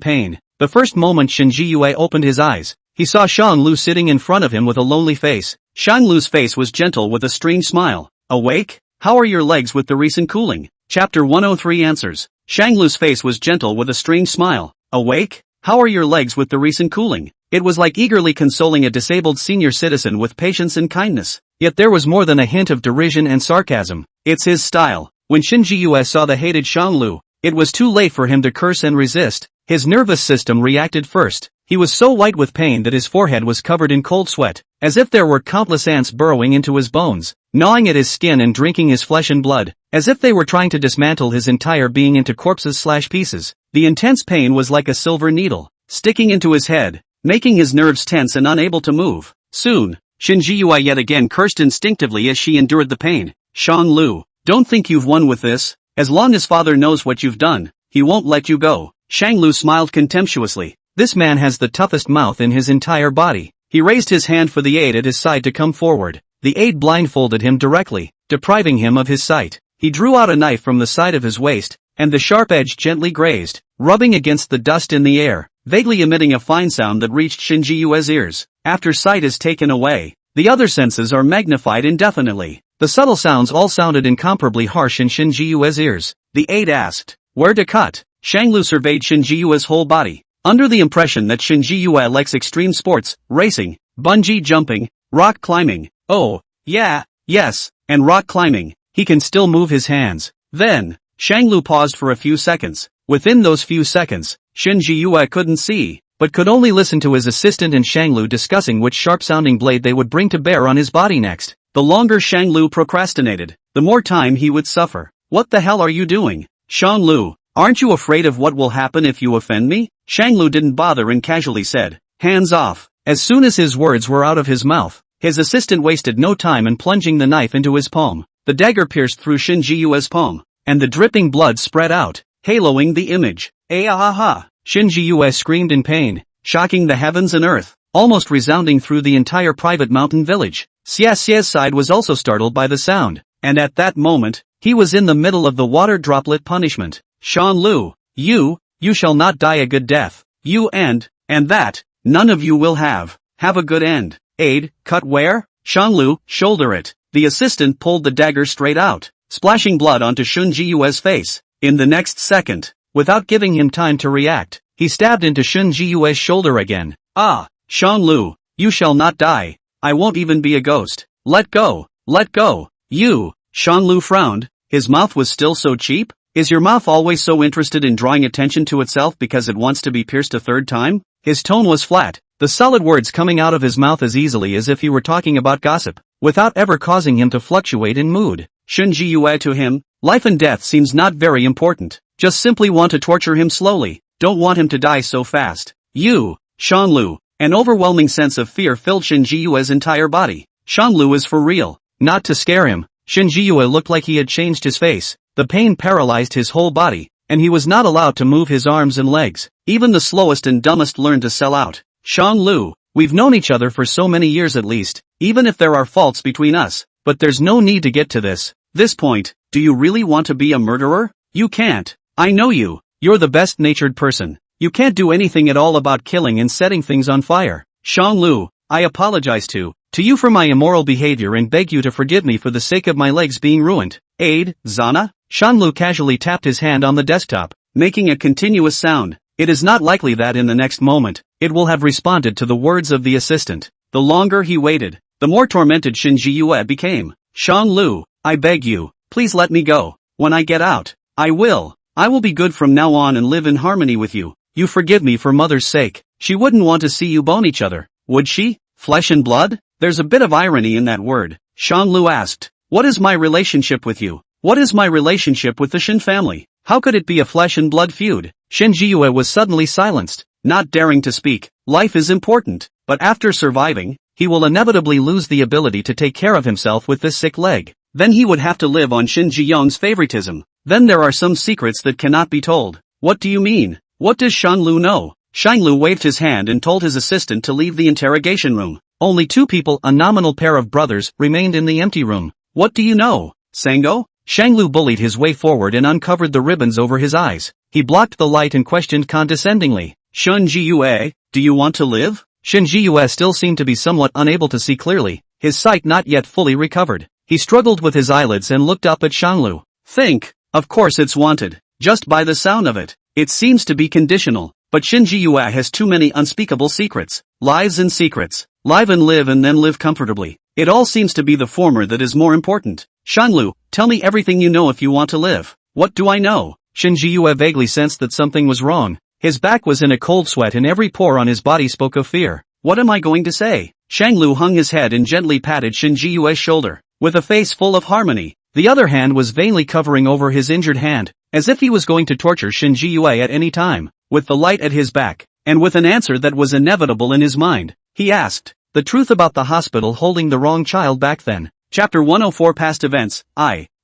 pain. The first moment Xin Jiyue opened his eyes, he saw Shang Lu sitting in front of him with a lonely face. Shang Lu's face was gentle with a strange smile. Awake? How are your legs with the recent cooling? Chapter 103 answers. Shang Lu's face was gentle with a strange smile. Awake? How are your legs with the recent cooling? It was like eagerly consoling a disabled senior citizen with patience and kindness. Yet there was more than a hint of derision and sarcasm. It's his style. When Xin Jiyue saw the hated Shang Lu, it was too late for him to curse and resist. His nervous system reacted first. He was so white with pain that his forehead was covered in cold sweat, as if there were countless ants burrowing into his bones, gnawing at his skin and drinking his flesh and blood, as if they were trying to dismantle his entire being into corpses/pieces. The intense pain was like a silver needle, sticking into his head, making his nerves tense and unable to move. Soon, Shinji-Yue yet again cursed instinctively as she endured the pain. Shang-Lu, don't think you've won with this. As long as father knows what you've done, he won't let you go. Shang-Lu smiled contemptuously. This man has the toughest mouth in his entire body. He raised his hand for the aide at his side to come forward. The aide blindfolded him directly, depriving him of his sight. He drew out a knife from the side of his waist, and the sharp edge gently grazed, rubbing against the dust in the air, vaguely emitting a fine sound that reached Shinji-Yue's ears. After sight is taken away, the other senses are magnified indefinitely. The subtle sounds all sounded incomparably harsh in Shinji-Yue's ears. The aide asked, "Where to cut?" Shang-Lu surveyed Shinji-Yue's whole body, under the impression that Shinji-Yue likes extreme sports, racing, bungee jumping, rock climbing. Oh, yeah, yes, and rock climbing. He can still move his hands. Then, Shang-Lu paused for a few seconds. Within those few seconds, Shinji-Yue couldn't see, but could only listen to his assistant and Shang-Lu discussing which sharp-sounding blade they would bring to bear on his body next. The longer Shang-Lu procrastinated, the more time he would suffer. What the hell are you doing? Shang-Lu, aren't you afraid of what will happen if you offend me? Shang-Lu didn't bother and casually said, "Hands off." As soon as his words were out of his mouth, his assistant wasted no time in plunging the knife into his palm. The dagger pierced through Shinji-Yue's palm, and the dripping blood spread out, haloing the image. "Ah-ha-ha!" Shinji-Yue screamed in pain, shocking the heavens and earth, almost resounding through the entire private mountain village. Xie's side was also startled by the sound, and at that moment, he was in the middle of the water droplet punishment. "Shang-Lu, you shall not die a good death. You and that, none of you will have a good end." "Aide, cut where?" "Shang-Lu, shoulder it." The assistant pulled the dagger straight out, splashing blood onto Shinji-Yue's face. In the next second, without giving him time to react, he stabbed into Shinji-Yue's shoulder again. "Ah, Shang-Lu, you shall not die. I won't even be a ghost. Let go, let go." "You." Shang-Lu frowned. His mouth was still so cheap? Is your mouth always so interested in drawing attention to itself because it wants to be pierced a third time? His tone was flat, the solid words coming out of his mouth as easily as if he were talking about gossip, without ever causing him to fluctuate in mood. Shinji-Yue to him, life and death seems not very important. Just simply want to torture him slowly, don't want him to die so fast. "You, Shang-Lu." An overwhelming sense of fear filled Shinji-Yue's entire body. Shang-Lu is for real. Not to scare him, Shinji-Yue looked like he had changed his face. The pain paralyzed his whole body, and he was not allowed to move his arms and legs. Even the slowest and dumbest learn to sell out. "Shang-Lu, we've known each other for so many years at least, even if there are faults between us, but there's no need to get to this point. Do you really want to be a murderer? You can't. I know you. You're the best-natured person. You can't do anything at all about killing and setting things on fire." "Shang-Lu, I apologize to you for my immoral behavior and beg you to forgive me for the sake of my legs being ruined. Aide, Zana?" Shang-Lu casually tapped his hand on the desktop, making a continuous sound. It is not likely that in the next moment, it will have responded to the words of the assistant. The longer he waited, the more tormented Shinji-Yue became. "Shang-Lu, I beg you, please let me go. When I get out, I will be good from now on and live in harmony with you. You forgive me for mother's sake. She wouldn't want to see you bone each other, would she? Flesh and blood?" There's a bit of irony in that word. Shang-Lu asked, "What is my relationship with you? What is my relationship with the Shin family? How could it be a flesh and blood feud?" Shinji-Yue was suddenly silenced, not daring to speak. Life is important, but after surviving, he will inevitably lose the ability to take care of himself with this sick leg. Then he would have to live on Shin Ji-young's favoritism. Then there are some secrets that cannot be told. "What do you mean? What does Shang-Lu know?" Shang-Lu waved his hand and told his assistant to leave the interrogation room. Only two people, a nominal pair of brothers, remained in the empty room. "What do you know, Sango?" Shang-Lu bullied his way forward and uncovered the ribbons over his eyes. He blocked the light and questioned condescendingly, "Shinji-Yue, do you want to live?" Shinji-Yue still seemed to be somewhat unable to see clearly, his sight not yet fully recovered. He struggled with his eyelids and looked up at Shang-Lu. "Think, of course it's wanted. Just by the sound of it, it seems to be conditional. But Shinji-Yue has too many unspeakable secrets. Lives and secrets. Live and then live comfortably. It all seems to be the former that is more important. Shang-Lu, tell me everything you know if you want to live." "What do I know?" Shinji-Yue vaguely sensed that something was wrong. His back was in a cold sweat and every pore on his body spoke of fear. What am I going to say? Shanglu hung his head and gently patted Shin Jiyue's shoulder, with a face full of harmony. The other hand was vainly covering over his injured hand, as if he was going to torture Shin Jiyue at any time. With the light at his back, and with an answer that was inevitable in his mind, he asked, the truth about the hospital holding the wrong child back then. Chapter 104 Past Events.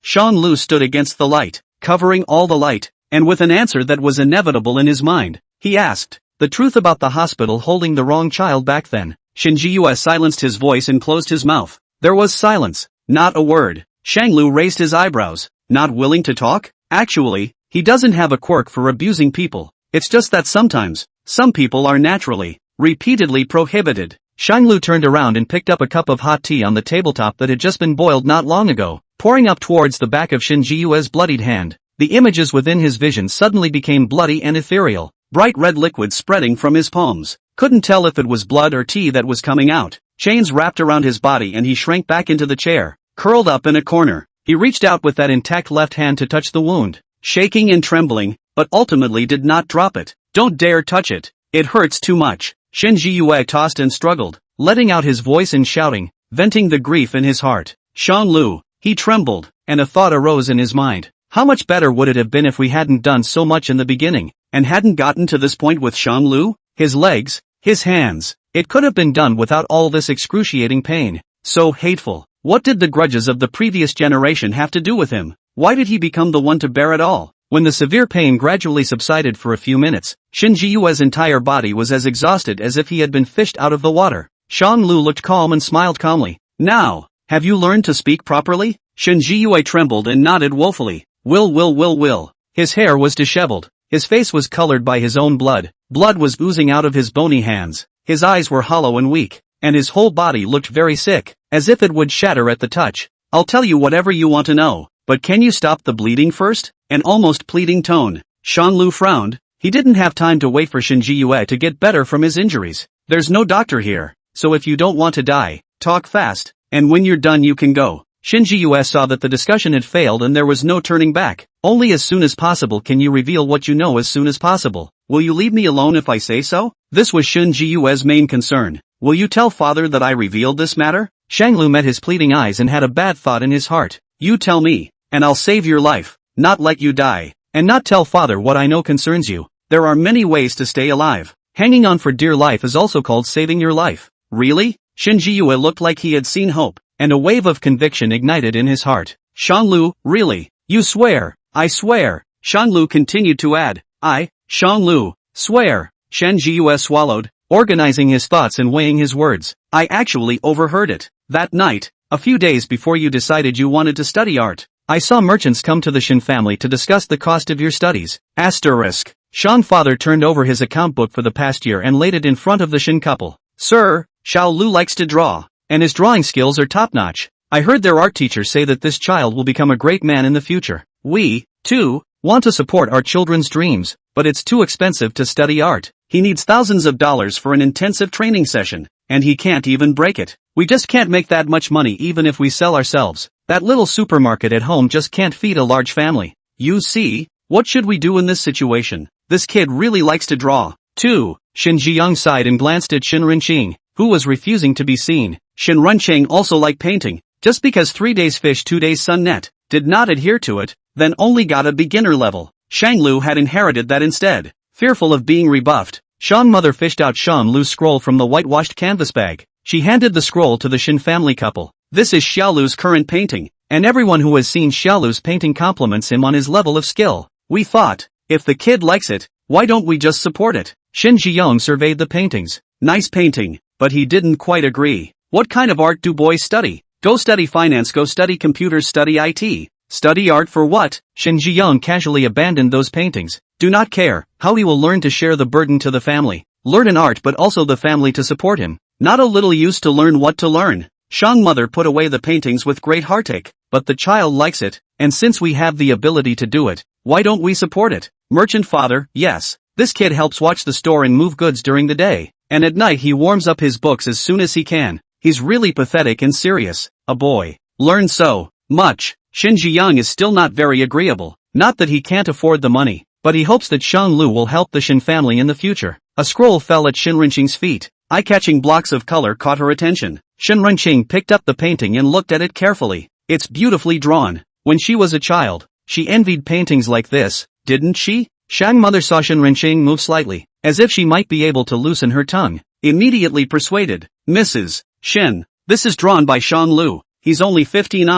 Shan Lu stood against the light, covering all the light, and with an answer that was inevitable in his mind, he asked, the truth about the hospital holding the wrong child back then. Shin Jiyue silenced his voice and closed his mouth. There was silence, not a word. Shanglu raised his eyebrows. Not willing to talk? Actually, he doesn't have a quirk for abusing people. It's just that sometimes, some people are naturally, repeatedly prohibited. Shanglu turned around and picked up a cup of hot tea on the tabletop that had just been boiled not long ago, pouring up towards the back of Shin Jiyue's bloodied hand. The images within his vision suddenly became bloody and ethereal, bright red liquid spreading from his palms. Couldn't tell if it was blood or tea that was coming out. Chains wrapped around his body and he shrank back into the chair, curled up in a corner. He reached out with that intact left hand to touch the wound, shaking and trembling, but ultimately did not drop it. Don't dare touch it. It hurts too much. Shin Jiyue tossed and struggled, letting out his voice and shouting, venting the grief in his heart. Shang Lu. He trembled, and a thought arose in his mind. How much better would it have been if we hadn't done so much in the beginning, and hadn't gotten to this point with Shang Lu? His legs, his hands. It could have been done without all this excruciating pain. So hateful. What did the grudges of the previous generation have to do with him? Why did he become the one to bear it all? When the severe pain gradually subsided for a few minutes, Shin Jiyue's entire body was as exhausted as if he had been fished out of the water. Shang Lu looked calm and smiled calmly. Now, have you learned to speak properly? Shin Jiyue trembled and nodded woefully. Will. His hair was disheveled. His face was colored by his own blood. Blood was oozing out of his bony hands. His eyes were hollow and weak, and his whole body looked very sick, as if it would shatter at the touch. I'll tell you whatever you want to know, but can you stop the bleeding first? An almost pleading tone. Shang Lu frowned. He didn't have time to wait for Shin Jiyue to get better from his injuries. There's no doctor here, so if you don't want to die, talk fast, and when you're done you can go. Shin Jiyue saw that the discussion had failed and there was no turning back. Only as soon as possible can you reveal what you know as soon as possible. Will you leave me alone if I say so? This was Shin Jiyue's main concern. Will you tell father that I revealed this matter? Shanglu met his pleading eyes and had a bad thought in his heart. You tell me, and I'll save your life, not let you die, and not tell father what I know concerns you. There are many ways to stay alive. Hanging on for dear life is also called saving your life. Really? Shin Jiyue looked like he had seen hope, and a wave of conviction ignited in his heart. Shanglu, really? You swear? I swear. Shanglu continued to add, Shanglu, swear. Shin Jiyue swallowed, organizing his thoughts and weighing his words. I actually overheard it. That night, a few days before you decided you wanted to study art, I saw merchants come to the Shin family to discuss the cost of your studies. Asterisk. Shan father turned over his account book for the past year and laid it in front of the Shin couple. Sir, Xiao Lu likes to draw, and his drawing skills are top-notch. I heard their art teacher say that this child will become a great man in the future. We, too, want to support our children's dreams, but it's too expensive to study art. He needs thousands of dollars for an intensive training session, and he can't even break it. We just can't make that much money even if we sell ourselves. That little supermarket at home just can't feed a large family. You see, what should we do in this situation? This kid really likes to draw, too. Shin Jiyoung sighed and glanced at Shin Renqing, who was refusing to be seen. Shin Renqing also liked painting. Just because 3 days fish 2 days sun net did not adhere to it, then only got a beginner level. Shanglu had inherited that instead. Fearful of being rebuffed, Shang mother fished out Shan Lu's scroll from the whitewashed canvas bag. She handed the scroll to the Shin family couple. This is Xiaolu's current painting, and everyone who has seen Xiaolu's painting compliments him on his level of skill. We thought, if the kid likes it, why don't we just support it? Shin Jiyoung surveyed the paintings. Nice painting, but he didn't quite agree. What kind of art do boys study? Go study finance, go study computers, study IT. Study art for what? Shin Jiyoung casually abandoned those paintings. Do not care how he will learn to share the burden to the family. Learn an art but also the family to support him. Not a little use to learn what to learn. Shang mother put away the paintings with great heartache. But the child likes it, and since we have the ability to do it, why don't we support it? Merchant father, yes. This kid helps watch the store and move goods during the day, and at night he warms up his books as soon as he can. He's really pathetic and serious. A boy. Learn so much. Shin Jiyoung is still not very agreeable. Not that he can't afford the money, but he hopes that Shang Lu will help the Shin family in the future. A scroll fell at Shin Renqing's feet. Eye-catching blocks of color caught her attention. Shin Renqing picked up the painting and looked at it carefully. It's beautifully drawn. When she was a child, she envied paintings like this, didn't she? Shang's mother saw Shin Renqing move slightly, as if she might be able to loosen her tongue. Immediately persuaded, Mrs. Shin, this is drawn by Shang Lu. He's only 15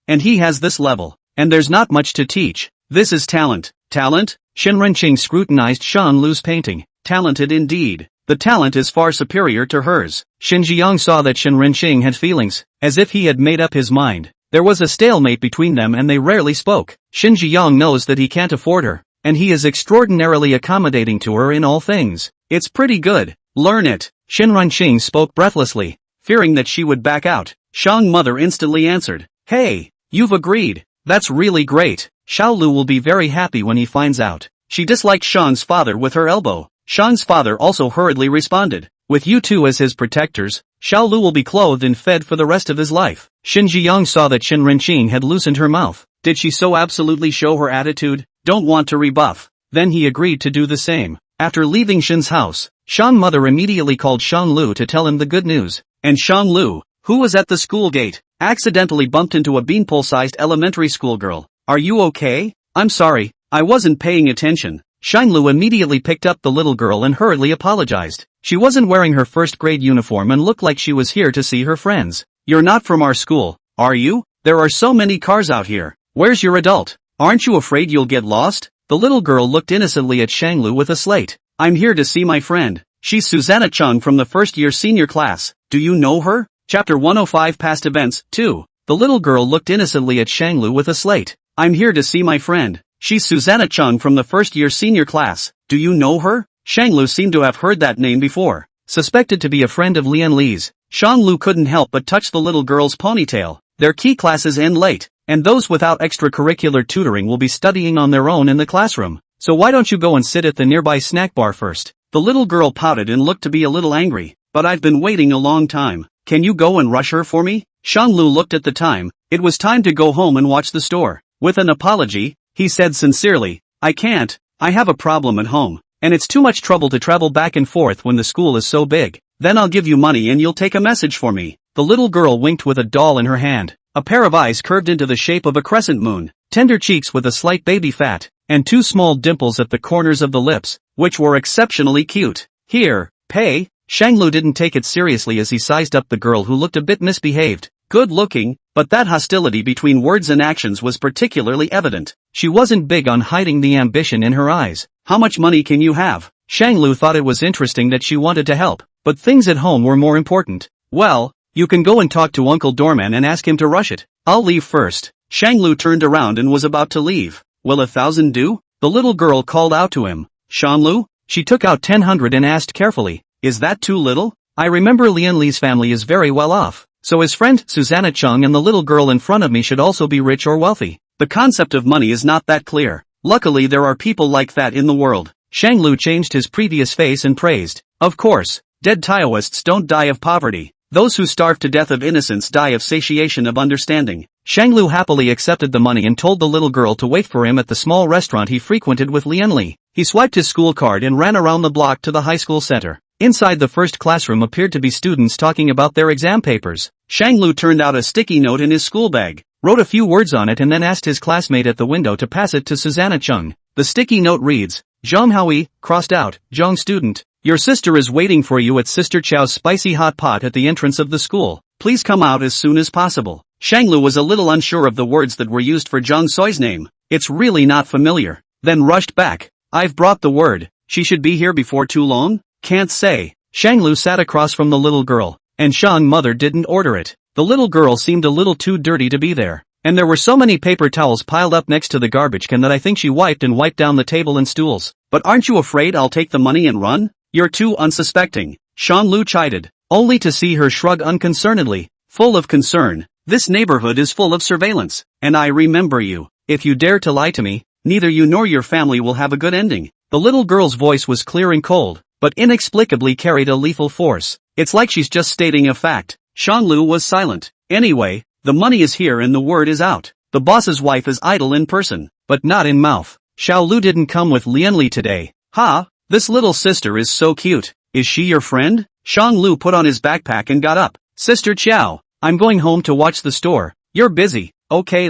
and he has this level, and there's not much to teach. This is talent. Talent? Shin Renqing scrutinized Shang Lu's painting. Talented indeed. The talent is far superior to hers. Shin Jiang saw that Shin Renqing had feelings, as if he had made up his mind. There was a stalemate between them and they rarely spoke. Shin Jiang knows that he can't afford her, and he is extraordinarily accommodating to her in all things. It's pretty good. Learn it. Shin Renqing spoke breathlessly, fearing that she would back out. Shang's mother instantly answered, Hey, you've agreed. That's really great. Xiao Lu will be very happy when he finds out. She disliked Shang's father with her elbow. Shang's father also hurriedly responded, with you two as his protectors, Xiao Lu will be clothed and fed for the rest of his life. Shin Jiang saw that Shin Renqing had loosened her mouth. Did she so absolutely show her attitude? Don't want to rebuff. Then he agreed to do the same. After leaving Shin's house, Shang's mother immediately called Shang Lu to tell him the good news. And Shang Lu, who was at the school gate, accidentally bumped into a beanpole-sized elementary school girl. Are you okay? I'm sorry, I wasn't paying attention. Shang Lu immediately picked up the little girl and hurriedly apologized. She wasn't wearing her first-grade uniform and looked like she was here to see her friends. You're not from our school, are you? There are so many cars out here. Where's your adult? Aren't you afraid you'll get lost? The little girl looked innocently at Shang Lu with a slate. I'm here to see my friend. She's Susanna Chung from the first-year senior class. Do you know her? Chapter 105 Past Events, 2. The little girl looked innocently at Shang Lu with a slate. I'm here to see my friend. She's Susanna Chung from the first-year senior class. Do you know her? Shang Lu seemed to have heard that name before. Suspected to be a friend of Lian Li's, Shang Lu couldn't help but touch the little girl's ponytail. Their key classes end late, and those without extracurricular tutoring will be studying on their own in the classroom. So why don't you go and sit at the nearby snack bar first? The little girl pouted and looked to be a little angry. But I've been waiting a long time. Can you go and rush her for me? Shang Lu looked at the time. It was time to go home and watch the store. With an apology, he said sincerely, I can't. I have a problem at home, and it's too much trouble to travel back and forth when the school is so big. Then I'll give you money and you'll take a message for me. The little girl winked with a doll in her hand. A pair of eyes curved into the shape of a crescent moon, tender cheeks with a slight baby fat, and two small dimples at the corners of the lips, which were exceptionally cute. Here, pay. Shang Lu didn't take it seriously as he sized up the girl who looked a bit misbehaved. Good looking, but that hostility between words and actions was particularly evident. She wasn't big on hiding the ambition in her eyes. How much money can you have? Shang Lu thought it was interesting that she wanted to help, but things at home were more important. Well, you can go and talk to Uncle Doorman and ask him to rush it. I'll leave first. Shang Lu turned around and was about to leave. Will 1,000 do? The little girl called out to him. Shang Lu? She took out 1,000 and asked carefully. Is that too little? I remember Lian Li's family is very well off, so his friend Susanna Chung and the little girl in front of me should also be rich or wealthy. The concept of money is not that clear. Luckily there are people like that in the world. Shang Lu changed his previous face and praised. Of course, dead Taoists don't die of poverty. Those who starve to death of innocence die of satiation of understanding. Shang Lu happily accepted the money and told the little girl to wait for him at the small restaurant he frequented with Lian Li. He swiped his school card and ran around the block to the high school center. Inside the first classroom appeared to be students talking about their exam papers. Shang Lu turned out a sticky note in his school bag, wrote a few words on it and then asked his classmate at the window to pass it to Susanna Chung. The sticky note reads, Zhang Haoyi, crossed out, Zhang student, your sister is waiting for you at Sister Chow's spicy hot pot at the entrance of the school. Please come out as soon as possible. Shang Lu was a little unsure of the words that were used for Zhang Soi's name. It's really not familiar. Then rushed back. I've brought the word. She should be here before too long? Can't say. Shang Lu sat across from the little girl, and Shang's mother didn't order it. The little girl seemed a little too dirty to be there, and there were so many paper towels piled up next to the garbage can that I think she wiped down the table and stools. But aren't you afraid I'll take the money and run? You're too unsuspecting. Shang Lu chided, only to see her shrug unconcernedly, full of concern. This neighborhood is full of surveillance, and I remember you. If you dare to lie to me, neither you nor your family will have a good ending. The little girl's voice was clear and cold, but inexplicably carried a lethal force. It's like she's just stating a fact. Shang Lu was silent. Anyway, the money is here and the word is out. The boss's wife is idle in person, but not in mouth. Xiaolu didn't come with Lianli today. Ha, this little sister is so cute. Is she your friend? Xianglu put on his backpack and got up. Sister Qiao, I'm going home to watch the store. You're busy. Okay,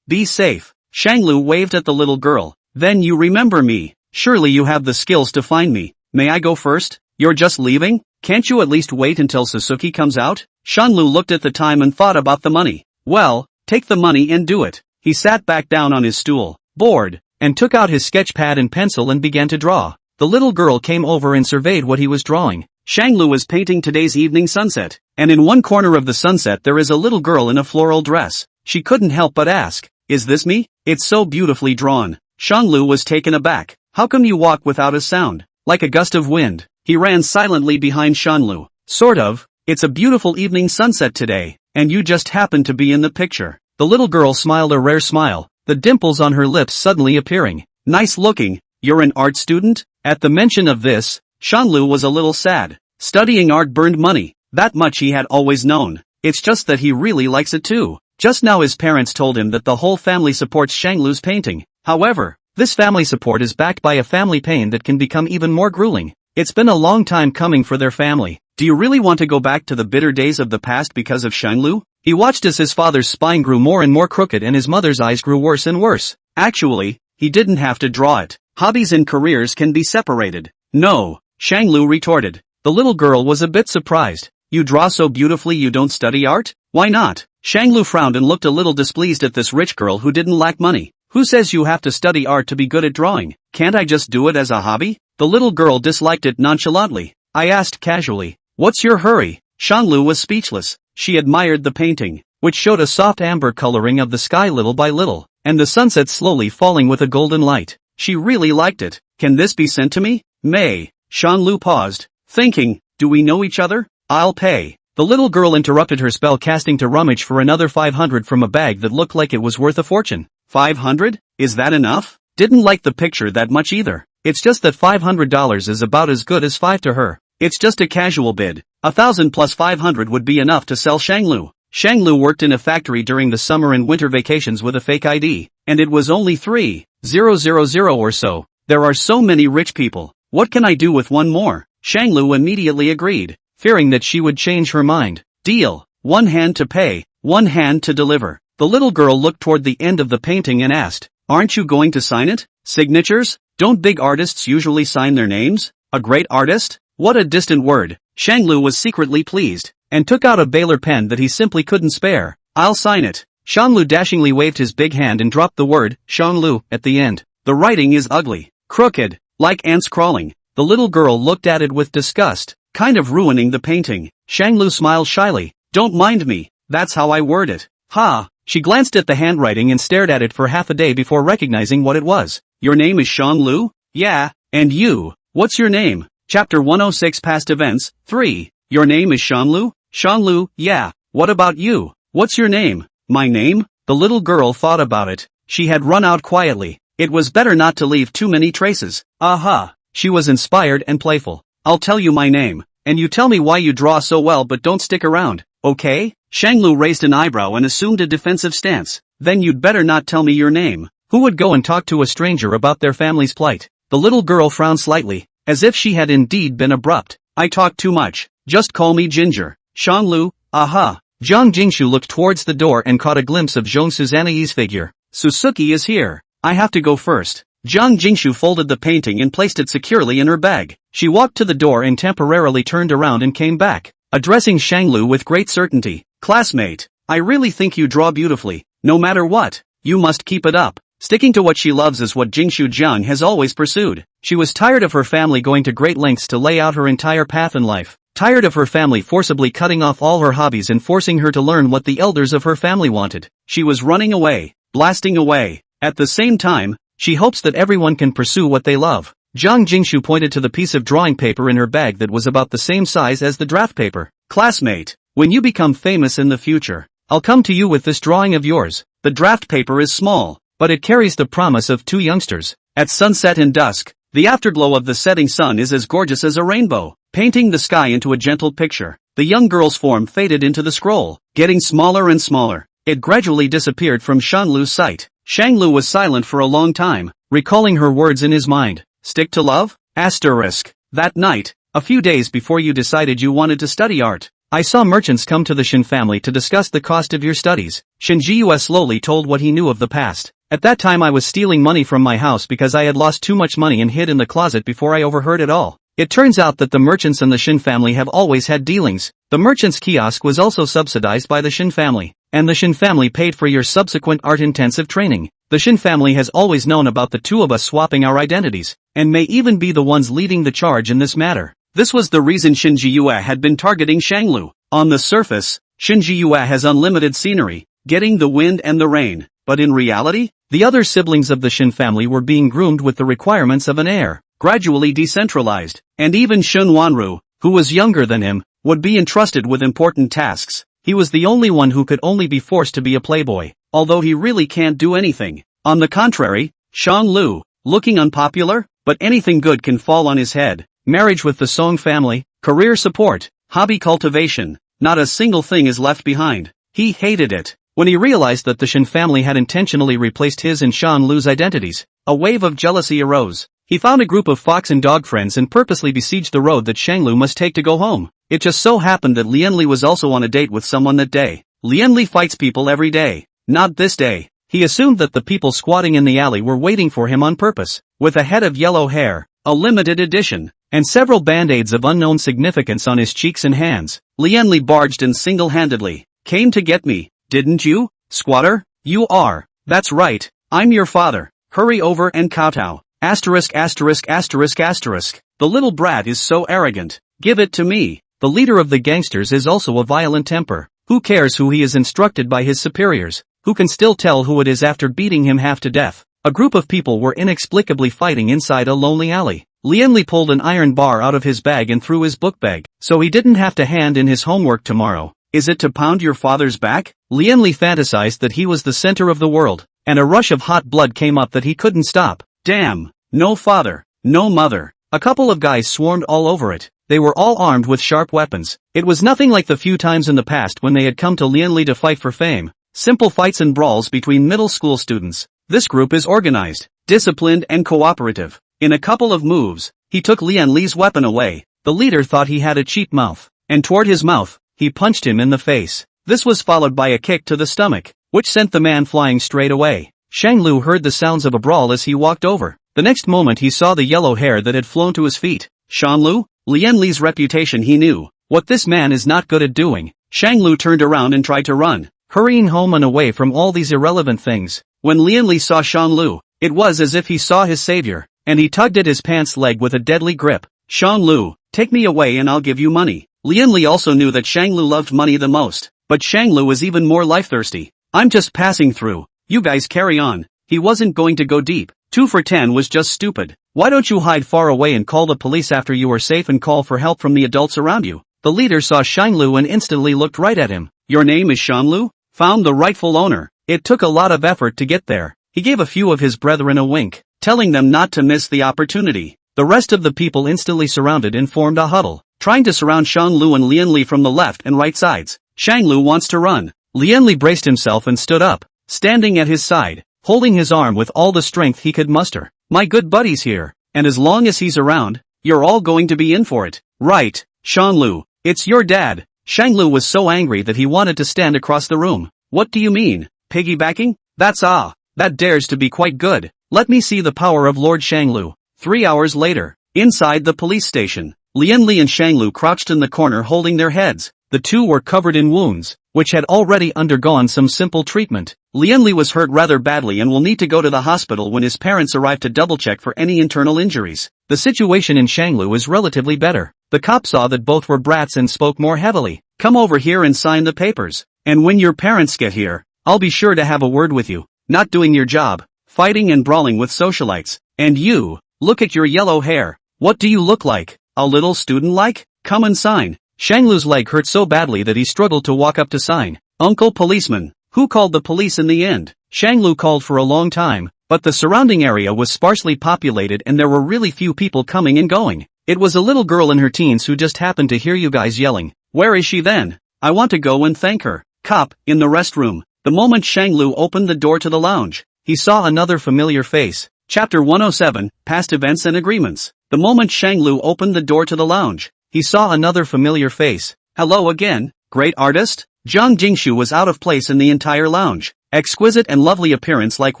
be safe. Shanglu waved at the little girl. Then you remember me. Surely you have the skills to find me. May I go first? You're just leaving? Can't you at least wait until Sasuke comes out? Shanlu looked at the time and thought about the money. Well, take the money and do it. He sat back down on his stool, bored, and took out his sketch pad and pencil and began to draw. The little girl came over and surveyed what he was drawing. Shanglu was painting today's evening sunset, and in one corner of the sunset there is a little girl in a floral dress. She couldn't help but ask, "Is this me? It's so beautifully drawn." Shanglu was taken aback. "How come you walk without a sound? Like a gust of wind?" He ran silently behind Shanlu. "Sort of. It's a beautiful evening sunset today, and you just happen to be in the picture." The little girl smiled a rare smile, the dimples on her lips suddenly appearing. "Nice looking. You're an art student?" At the mention of this, Shanlu was a little sad. Studying art burned money, that much he had always known. It's just that he really likes it too. Just now his parents told him that the whole family supports Shanglu's painting. However, this family support is backed by a family pain that can become even more grueling. It's been a long time coming for their family. Do you really want to go back to the bitter days of the past because of Shanglu? He watched as his father's spine grew more and more crooked and his mother's eyes grew worse and worse. Actually, he didn't have to draw it. Hobbies and careers can be separated. No, Shanglu retorted. The little girl was a bit surprised. You draw so beautifully you don't study art? Why not? Shanglu frowned and looked a little displeased at this rich girl who didn't lack money. Who says you have to study art to be good at drawing? Can't I just do it as a hobby? The little girl disliked it nonchalantly. I asked casually, "What's your hurry?" Shanglu was speechless. She admired the painting, which showed a soft amber coloring of the sky little by little, and the sunset slowly falling with a golden light. She really liked it. Can this be sent to me? May. Shanglu paused, thinking, do we know each other? I'll pay. The little girl interrupted her spell casting to rummage for another 500 from a bag that looked like it was worth a fortune. 500? Is that enough? Didn't like the picture that much either. It's just that $500 is about as good as 5 to her. It's just a casual bid. 1,000 plus 500 would be enough to sell Shanglu. Shanglu worked in a factory during the summer and winter vacations with a fake ID, and it was only 3,000 or so. There are so many rich people. What can I do with one more? Shanglu immediately agreed, fearing that she would change her mind. Deal. One hand to pay, one hand to deliver. The little girl looked toward the end of the painting and asked, aren't you going to sign it? Signatures? Don't big artists usually sign their names? A great artist? What a distant word. Shanglu was secretly pleased, and took out a Baylor pen that he simply couldn't spare. I'll sign it. Shanglu dashingly waved his big hand and dropped the word, Shanglu, at the end. The writing is ugly, crooked, like ants crawling. The little girl looked at it with disgust, kind of ruining the painting. Shanglu smiled shyly. Don't mind me, that's how I word it. Ha! She glanced at the handwriting and stared at it for half a day before recognizing what it was. Your name is Shanglu? Yeah, and you? What's your name? Chapter 106 Past Events, 3. Your name is Shanglu? Shanglu, yeah. What about you? What's your name? My name? The little girl thought about it. She had run out quietly. It was better not to leave too many traces. Aha! She was inspired and playful. I'll tell you my name, and you tell me why you draw so well but don't stick around, okay? Shanglu raised an eyebrow and assumed a defensive stance. Then you'd better not tell me your name. Who would go and talk to a stranger about their family's plight? The little girl frowned slightly, as if she had indeed been abrupt. I talk too much. Just call me Ginger. Shanglu, aha. Zhang Jingshu looked towards the door and caught a glimpse of Zhong Suzanai's figure. Suzuki is here. I have to go first. Zhang Jingshu folded the painting and placed it securely in her bag. She walked to the door and temporarily turned around and came back, addressing Shanglu with great certainty. Classmate, I really think you draw beautifully. No matter what, you must keep it up. Sticking to what she loves is what Jingshu Jiang has always pursued. She was tired of her family going to great lengths to lay out her entire path in life. Tired of her family forcibly cutting off all her hobbies and forcing her to learn what the elders of her family wanted. She was running away, blasting away. At the same time, she hopes that everyone can pursue what they love. Zhang Jingshu pointed to the piece of drawing paper in her bag that was about the same size as the draft paper. Classmate, when you become famous in the future, I'll come to you with this drawing of yours. The draft paper is small, but it carries the promise of two youngsters. At sunset and dusk, the afterglow of the setting sun is as gorgeous as a rainbow, painting the sky into a gentle picture. The young girl's form faded into the scroll, getting smaller and smaller. It gradually disappeared from Shanglu's sight. Shanglu was silent for a long time. recalling her words in his mind. Stick to love? Asterisk. That night, a few days before you decided you wanted to study art, I saw merchants come to the Shin family to discuss the cost of your studies. Shin Jiu slowly told what he knew of the past. At that time I was stealing money from my house because I had lost too much money and hid in the closet before I overheard it all. It turns out that the merchants and the Shin family have always had dealings. The merchant's kiosk was also subsidized by the Shin family, and the Shin family paid for your subsequent art-intensive training. The Shin family has always known about the two of us swapping our identities, and may even be the ones leading the charge in this matter. This was the reason Shin Jiu had been targeting Shanglu. On the surface, Shin Jiu has unlimited scenery, getting the wind and the rain, but in reality, the other siblings of the Shin family were being groomed with the requirements of an heir, gradually decentralized, and even Shun Wanru, who was younger than him, would be entrusted with important tasks. He was the only one who could only be forced to be a playboy, although he really can't do anything. On the contrary, Shang Lu, looking unpopular, but anything good can fall on his head. Marriage with the Song family, career support, hobby cultivation, not a single thing is left behind. He hated it. When he realized that the Shin family had intentionally replaced his and Shang Lu's identities, a wave of jealousy arose. He found a group of fox and dog friends and purposely besieged the road that Shanglu must take to go home. It just so happened that Lianli was also on a date with someone that day. Lianli fights people every day. Not this day. He assumed that the people squatting in the alley were waiting for him on purpose. With a head of yellow hair, a limited edition, and several band-aids of unknown significance on his cheeks and hands, Lianli barged in single-handedly. Came to get me, didn't you, squatter? You are. That's right. I'm your father. Hurry over and kowtow. Asterisk asterisk asterisk asterisk. The little brat is so arrogant. Give it to me. The leader of the gangsters is also a violent temper. Who cares who he is instructed by his superiors? Who can still tell who it is after beating him half to death? A group of people were inexplicably fighting inside a lonely alley. Lianli pulled an iron bar out of his bag and threw his book bag, so he didn't have to hand in his homework tomorrow. Is it to pound your father's back? Lianli fantasized that he was the center of the world, and a rush of hot blood came up that he couldn't stop. Damn! No father, no mother. A couple of guys swarmed all over it. They were all armed with sharp weapons. It was nothing like the few times in the past when they had come to Lianli to fight for fame. Simple fights and brawls between middle school students. This group is organized, disciplined and cooperative. In a couple of moves, he took Lianli's weapon away. The leader thought he had a cheap mouth, and toward his mouth, he punched him in the face. This was followed by a kick to the stomach, which sent the man flying straight away. Shanglu heard the sounds of a brawl as he walked over. The next moment he saw the yellow hair that had flown to his feet. Shanglu? Lianli's reputation he knew. What this man is not good at doing. Shanglu turned around and tried to run, hurrying home and away from all these irrelevant things. When Lianli saw Shanglu, it was as if he saw his savior, and he tugged at his pants leg with a deadly grip. Shanglu, take me away and I'll give you money. Lianli also knew that Shanglu loved money the most, but Shanglu was even more life-thirsty. I'm just passing through. You guys carry on. He wasn't going to go deep. 2 for 10 was just stupid. Why don't you hide far away and call the police after you are safe and call for help from the adults around you? The leader saw Shanglu and instantly looked right at him. Your name is Shanglu? Found the rightful owner. It took a lot of effort to get there. He gave a few of his brethren a wink, telling them not to miss the opportunity. The rest of the people instantly surrounded and formed a huddle, trying to surround Shanglu and Lianli from the left and right sides. Shanglu wants to run. Lianli braced himself and stood up, standing at his side, holding his arm with all the strength he could muster. My good buddy's here, and as long as he's around, you're all going to be in for it. Right, Shanglu, it's your dad. Shanglu was so angry that he wanted to stand across the room. What do you mean, piggybacking? That dares to be quite good. Let me see the power of Lord Shanglu. 3 hours later, inside the police station, Lianli and Shanglu crouched in the corner holding their heads. The two were covered in wounds, which had already undergone some simple treatment. Lianli was hurt rather badly and will need to go to the hospital when his parents arrive to double-check for any internal injuries. The situation in Shanglu is relatively better. The cop saw that both were brats and spoke more heavily. Come over here and sign the papers. And when your parents get here, I'll be sure to have a word with you. Not doing your job, fighting and brawling with socialites. And you, look at your yellow hair. What do you look like? A little student-like? Come and sign. Shanglu's leg hurt so badly that he struggled to walk up to sign. Uncle policeman. Who called the police in the end? Shanglu called for a long time, but the surrounding area was sparsely populated and there were really few people coming and going. It was a little girl in her teens who just happened to hear you guys yelling. Where is she then? I want to go and thank her. Cop, in the restroom. The moment Shanglu opened the door to the lounge, he saw another familiar face. Chapter 107, Past Events and Agreements. The moment Shanglu opened the door to the lounge, he saw another familiar face. Hello again, great artist? Zhang Jingshu was out of place in the entire lounge. Exquisite and lovely appearance like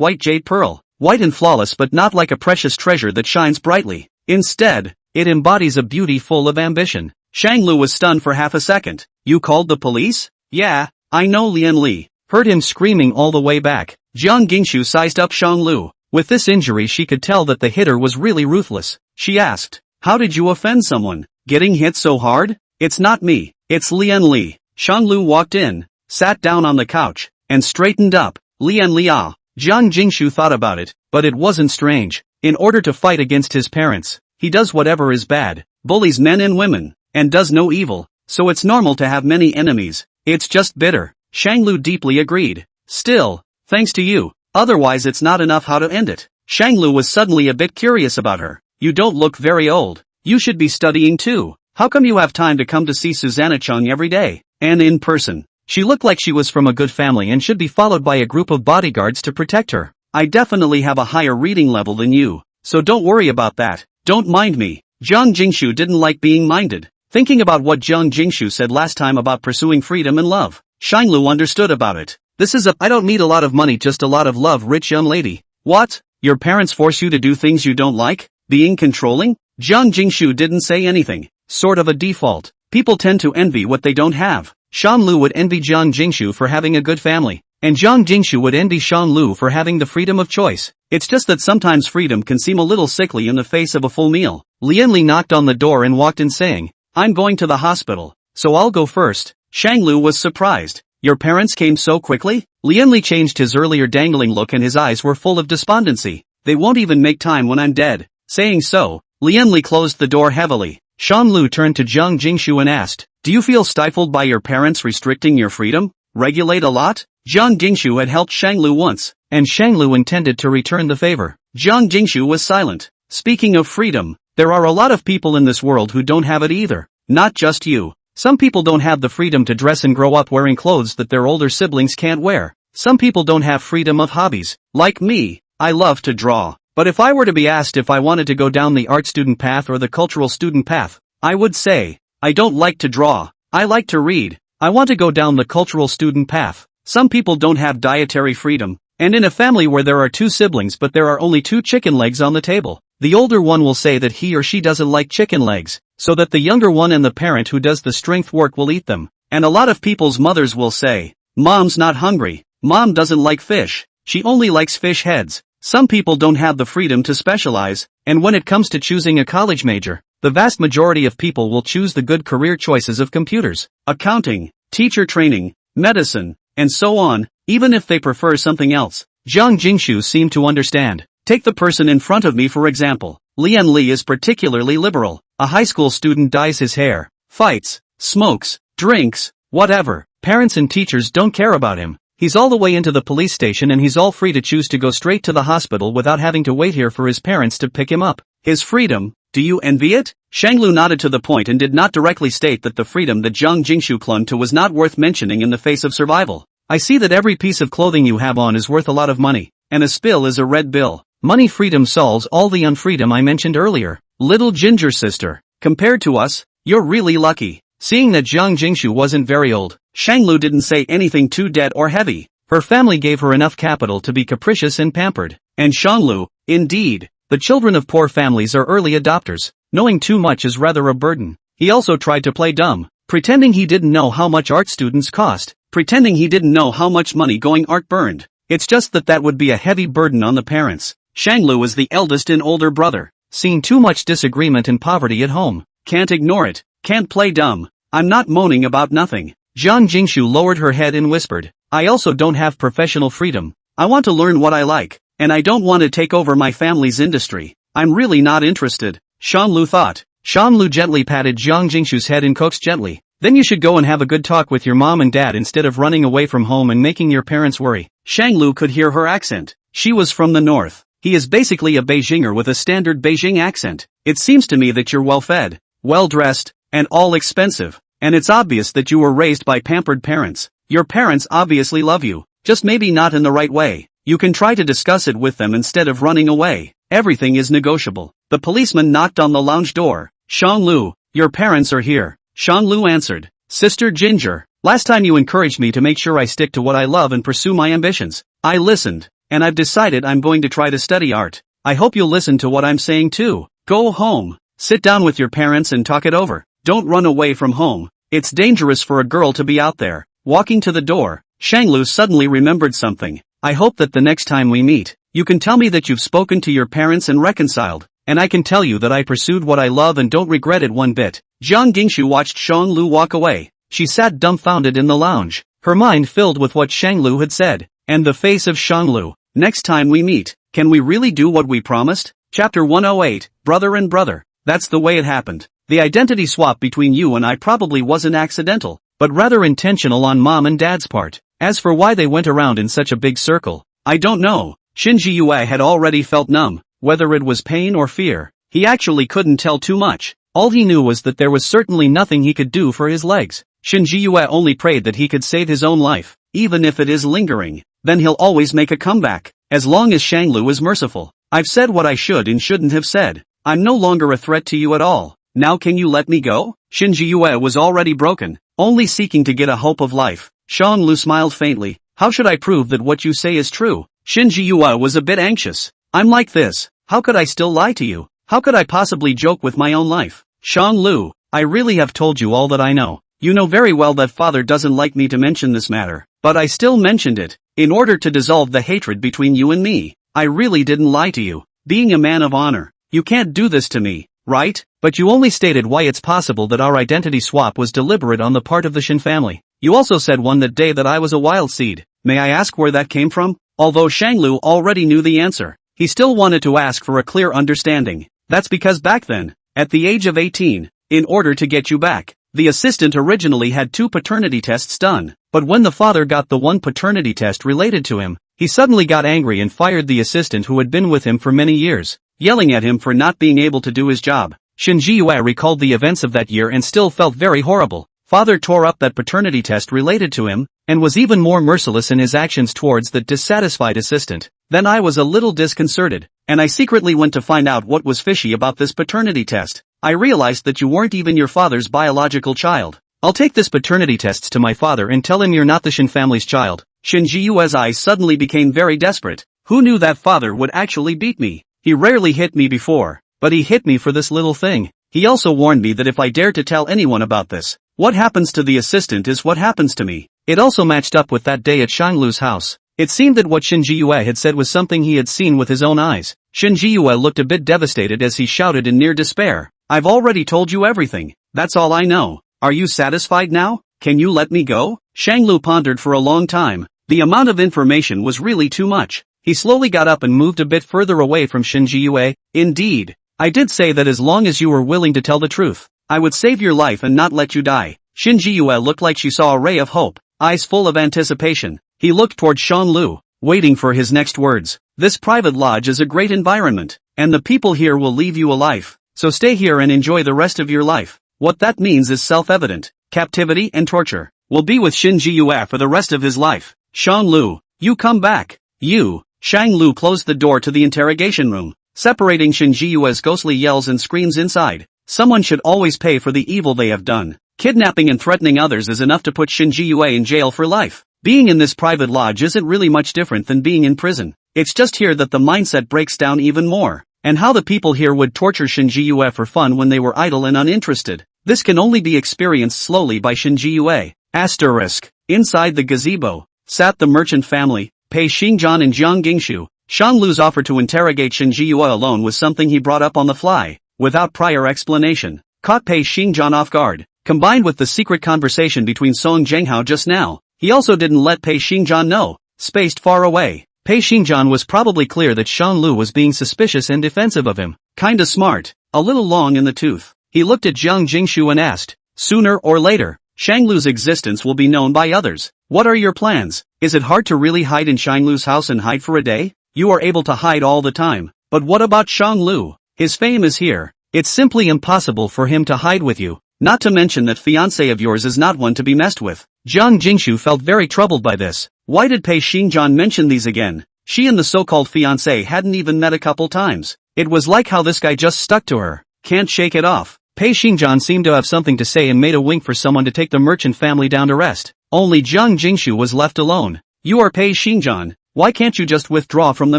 white jade pearl. White and flawless but not like a precious treasure that shines brightly. Instead, it embodies a beauty full of ambition. Shanglu was stunned for half a second. You called the police? Yeah, I know. Lian Li heard him screaming all the way back. Zhang Jingshu sized up Shanglu. With this injury she could tell that the hitter was really ruthless. She asked, how did you offend someone? Getting hit so hard? It's not me, it's Lian Li. Shanglu walked in, sat down on the couch, and straightened up. Lian Li ah. Zhang Jingshu thought about it, but it wasn't strange. In order to fight against his parents, he does whatever is bad, bullies men and women, and does no evil, so it's normal to have many enemies. It's just bitter. Shanglu deeply agreed. Still, thanks to you, otherwise it's not enough. How to end it? Shanglu was suddenly a bit curious about her. You don't look very old. You should be studying too. How come you have time to come to see Susanna Chung every day, and in person? She looked like she was from a good family and should be followed by a group of bodyguards to protect her. I definitely have a higher reading level than you, so don't worry about that. Don't mind me. Zhang Jingshu didn't like being minded. Thinking about what Zhang Jingshu said last time about pursuing freedom and love, Shanglu understood about it. This is I don't need a lot of money, just a lot of love. Rich young lady. What? Your parents force you to do things you don't like? Being controlling? Zhang Jingshu didn't say anything. Sort of a default. People tend to envy what they don't have. Shanglu would envy Zhang Jingshu for having a good family, and Zhang Jingshu would envy Shanglu for having the freedom of choice. It's just that sometimes freedom can seem a little sickly in the face of a full meal. Lian Li knocked on the door and walked in saying, I'm going to the hospital, so I'll go first. Shanglu was surprised. Your parents came so quickly? Lian Li changed his earlier dangling look and his eyes were full of despondency. They won't even make time when I'm dead. Saying so, Lian Li closed the door heavily. Shanglu turned to Zhang Jingshu and asked, do you feel stifled by your parents restricting your freedom? Regulate a lot? Zhang Jingshu had helped Shanglu once, and Shanglu intended to return the favor. Zhang Jingshu was silent. Speaking of freedom, there are a lot of people in this world who don't have it either. Not just you. Some people don't have the freedom to dress and grow up wearing clothes that their older siblings can't wear. Some people don't have freedom of hobbies. Like me, I love to draw. But if I were to be asked if I wanted to go down the art student path or the cultural student path, I would say, I don't like to draw. I like to read. I want to go down the cultural student path. Some people don't have dietary freedom, and in a family where there are two siblings but there are only 2 chicken legs on the table, the older one will say that he or she doesn't like chicken legs, so that the younger one and the parent who does the strength work will eat them. And a lot of people's mothers will say, Mom's not hungry. Mom doesn't like fish. She only likes fish heads. Some people don't have the freedom to specialize, and when it comes to choosing a college major, the vast majority of people will choose the good career choices of computers, accounting, teacher training, medicine, and so on, even if they prefer something else. Zhang Jingshu seemed to understand. Take the person in front of me for example. Lian Li is particularly liberal. A high school student dyes his hair, fights, smokes, drinks, whatever. Parents and teachers don't care about him. He's all the way into the police station and he's all free to choose to go straight to the hospital without having to wait here for his parents to pick him up. His freedom, do you envy it? Shanglu nodded to the point and did not directly state that the freedom that Zhang Jingshu clung to was not worth mentioning in the face of survival. I see that every piece of clothing you have on is worth a lot of money, and a spill is a red bill. Money freedom solves all the unfreedom I mentioned earlier. Little ginger sister, compared to us, you're really lucky. Seeing that Zhang Jingshu wasn't very old, Shanglu didn't say anything too dead or heavy. Her family gave her enough capital to be capricious and pampered. And Shanglu, indeed, the children of poor families are early adopters. Knowing too much is rather a burden. He also tried to play dumb, pretending he didn't know how much art students cost, pretending he didn't know how much money going art burned. It's just that would be a heavy burden on the parents. Shanglu is the eldest and older brother, seeing too much disagreement and poverty at home. Can't ignore it, can't play dumb. I'm not moaning about nothing. Zhang Jingshu lowered her head and whispered, I also don't have professional freedom. I want to learn what I like, and I don't want to take over my family's industry. I'm really not interested. Shanglu thought. Shanglu gently patted Zhang Jingshu's head and coaxed gently, then you should go and have a good talk with your mom and dad instead of running away from home and making your parents worry. Shanglu could hear her accent. She was from the north. He is basically a Beijinger with a standard Beijing accent. It seems to me that you're well-fed, well-dressed, and all expensive, and it's obvious that you were raised by pampered parents. Your parents obviously love you, just maybe not in the right way. You can try to discuss it with them instead of running away. Everything is negotiable. The policeman knocked on the lounge door. Shanglu, your parents are here. Shanglu answered. Sister Ginger, last time you encouraged me to make sure I stick to what I love and pursue my ambitions. I listened, and I've decided I'm going to try to study art. I hope you'll listen to what I'm saying too. Go home. Sit down with your parents and talk it over. Don't run away from home. It's dangerous for a girl to be out there. Walking to the door, Shanglu suddenly remembered something. I hope that the next time we meet, you can tell me that you've spoken to your parents and reconciled, and I can tell you that I pursued what I love and don't regret it one bit. Jiang Gingshu watched Shanglu walk away. She sat dumbfounded in the lounge, her mind filled with what Shanglu had said, and the face of Shanglu. Next time we meet, can we really do what we promised? Chapter 108, Brother and Brother. That's the way it happened. The identity swap between you and I probably wasn't accidental, but rather intentional on mom and dad's part. As for why they went around in such a big circle, I don't know. Shinji Yue had already felt numb, whether it was pain or fear. He actually couldn't tell too much. All he knew was that there was certainly nothing he could do for his legs. Shinji Yue only prayed that he could save his own life, even if it is lingering. Then he'll always make a comeback, as long as Shanglu is merciful. I've said what I should and shouldn't have said. I'm no longer a threat to you at all. Now can you let me go? Shinji Yue was already broken, only seeking to get a hope of life. Shanglu smiled faintly. How should I prove that what you say is true? Shinji Yue was a bit anxious. I'm like this. How could I still lie to you? How could I possibly joke with my own life? Shanglu, I really have told you all that I know. You know very well that father doesn't like me to mention this matter, but I still mentioned it, in order to dissolve the hatred between you and me. I really didn't lie to you. Being a man of honor, you can't do this to me, right? But you only stated why it's possible that our identity swap was deliberate on the part of the Shin family. You also said that day that I was a wild seed. May I ask where that came from? Although Shanglu already knew the answer, he still wanted to ask for a clear understanding. That's because back then, at the age of 18, in order to get you back, the assistant originally had 2 paternity tests done, but when the father got the one paternity test related to him, he suddenly got angry and fired the assistant who had been with him for many years, yelling at him for not being able to do his job. Shinji Yue recalled the events of that year and still felt very horrible. Father tore up that paternity test related to him, and was even more merciless in his actions towards that dissatisfied assistant. Then I was a little disconcerted, and I secretly went to find out what was fishy about this paternity test. I realized that you weren't even your father's biological child. I'll take this paternity test to my father and tell him you're not the Shin family's child. Shinji Yue's eyes suddenly became very desperate. Who knew that father would actually beat me? He rarely hit me before, but he hit me for this little thing. He also warned me that if I dared to tell anyone about this, what happens to the assistant is what happens to me. It also matched up with that day at Shanglu's house. It seemed that what Shinji Yue had said was something he had seen with his own eyes. Shinji Yue looked a bit devastated as he shouted in near despair. I've already told you everything. That's all I know. Are you satisfied now? Can you let me go? Shanglu pondered for a long time. The amount of information was really too much. He slowly got up and moved a bit further away from Shinji Yue. Indeed, I did say that as long as you were willing to tell the truth, I would save your life and not let you die. Shinji Yue looked like she saw a ray of hope, eyes full of anticipation. He looked toward Shanglu, waiting for his next words. This private lodge is a great environment, and the people here will leave you a life, so stay here and enjoy the rest of your life. What that means is self-evident. Captivity and torture will be with Shinji Yue for the rest of his life. Shanglu, you come back. You. Shanglu closed the door to the interrogation room, separating Shinji Yue's ghostly yells and screams inside. Someone should always pay for the evil they have done. Kidnapping and threatening others is enough to put Shinji Yue in jail for life. Being in this private lodge isn't really much different than being in prison. It's just here that the mindset breaks down even more. And how the people here would torture Shinji Yue for fun when they were idle and uninterested. This can only be experienced slowly by Shinji Yue. Asterisk. Inside the gazebo, sat the merchant family, Pei Xingjian and Jiang Gingshu. Shanglu's offer to interrogate Shinji Yue alone was something he brought up on the fly, without prior explanation. Caught Pei Xingjian off guard. Combined with the secret conversation between Song Zhenghao just now, he also didn't let Pei Xingjian know. Spaced far away, Pei Xingjian was probably clear that Shanglu was being suspicious and defensive of him. Kinda smart, a little long in the tooth. He looked at Jiang Jingshu and asked, sooner or later, Shanglu's existence will be known by others. What are your plans? Is it hard to really hide in Shanglu's house and hide for a day? You are able to hide all the time. But what about Shanglu? His fame is here. It's simply impossible for him to hide with you. Not to mention that fiancé of yours is not one to be messed with. Jiang Jingshu felt very troubled by this. Why did Pei Xingjian mention these again? She and the so-called fiancé hadn't even met a couple times. It was like how this guy just stuck to her. Can't shake it off. Pei Xingjian seemed to have something to say and made a wink for someone to take the merchant family down to rest. Only Jiang Jingshu was left alone. You are Pei Xingjian. Why can't you just withdraw from the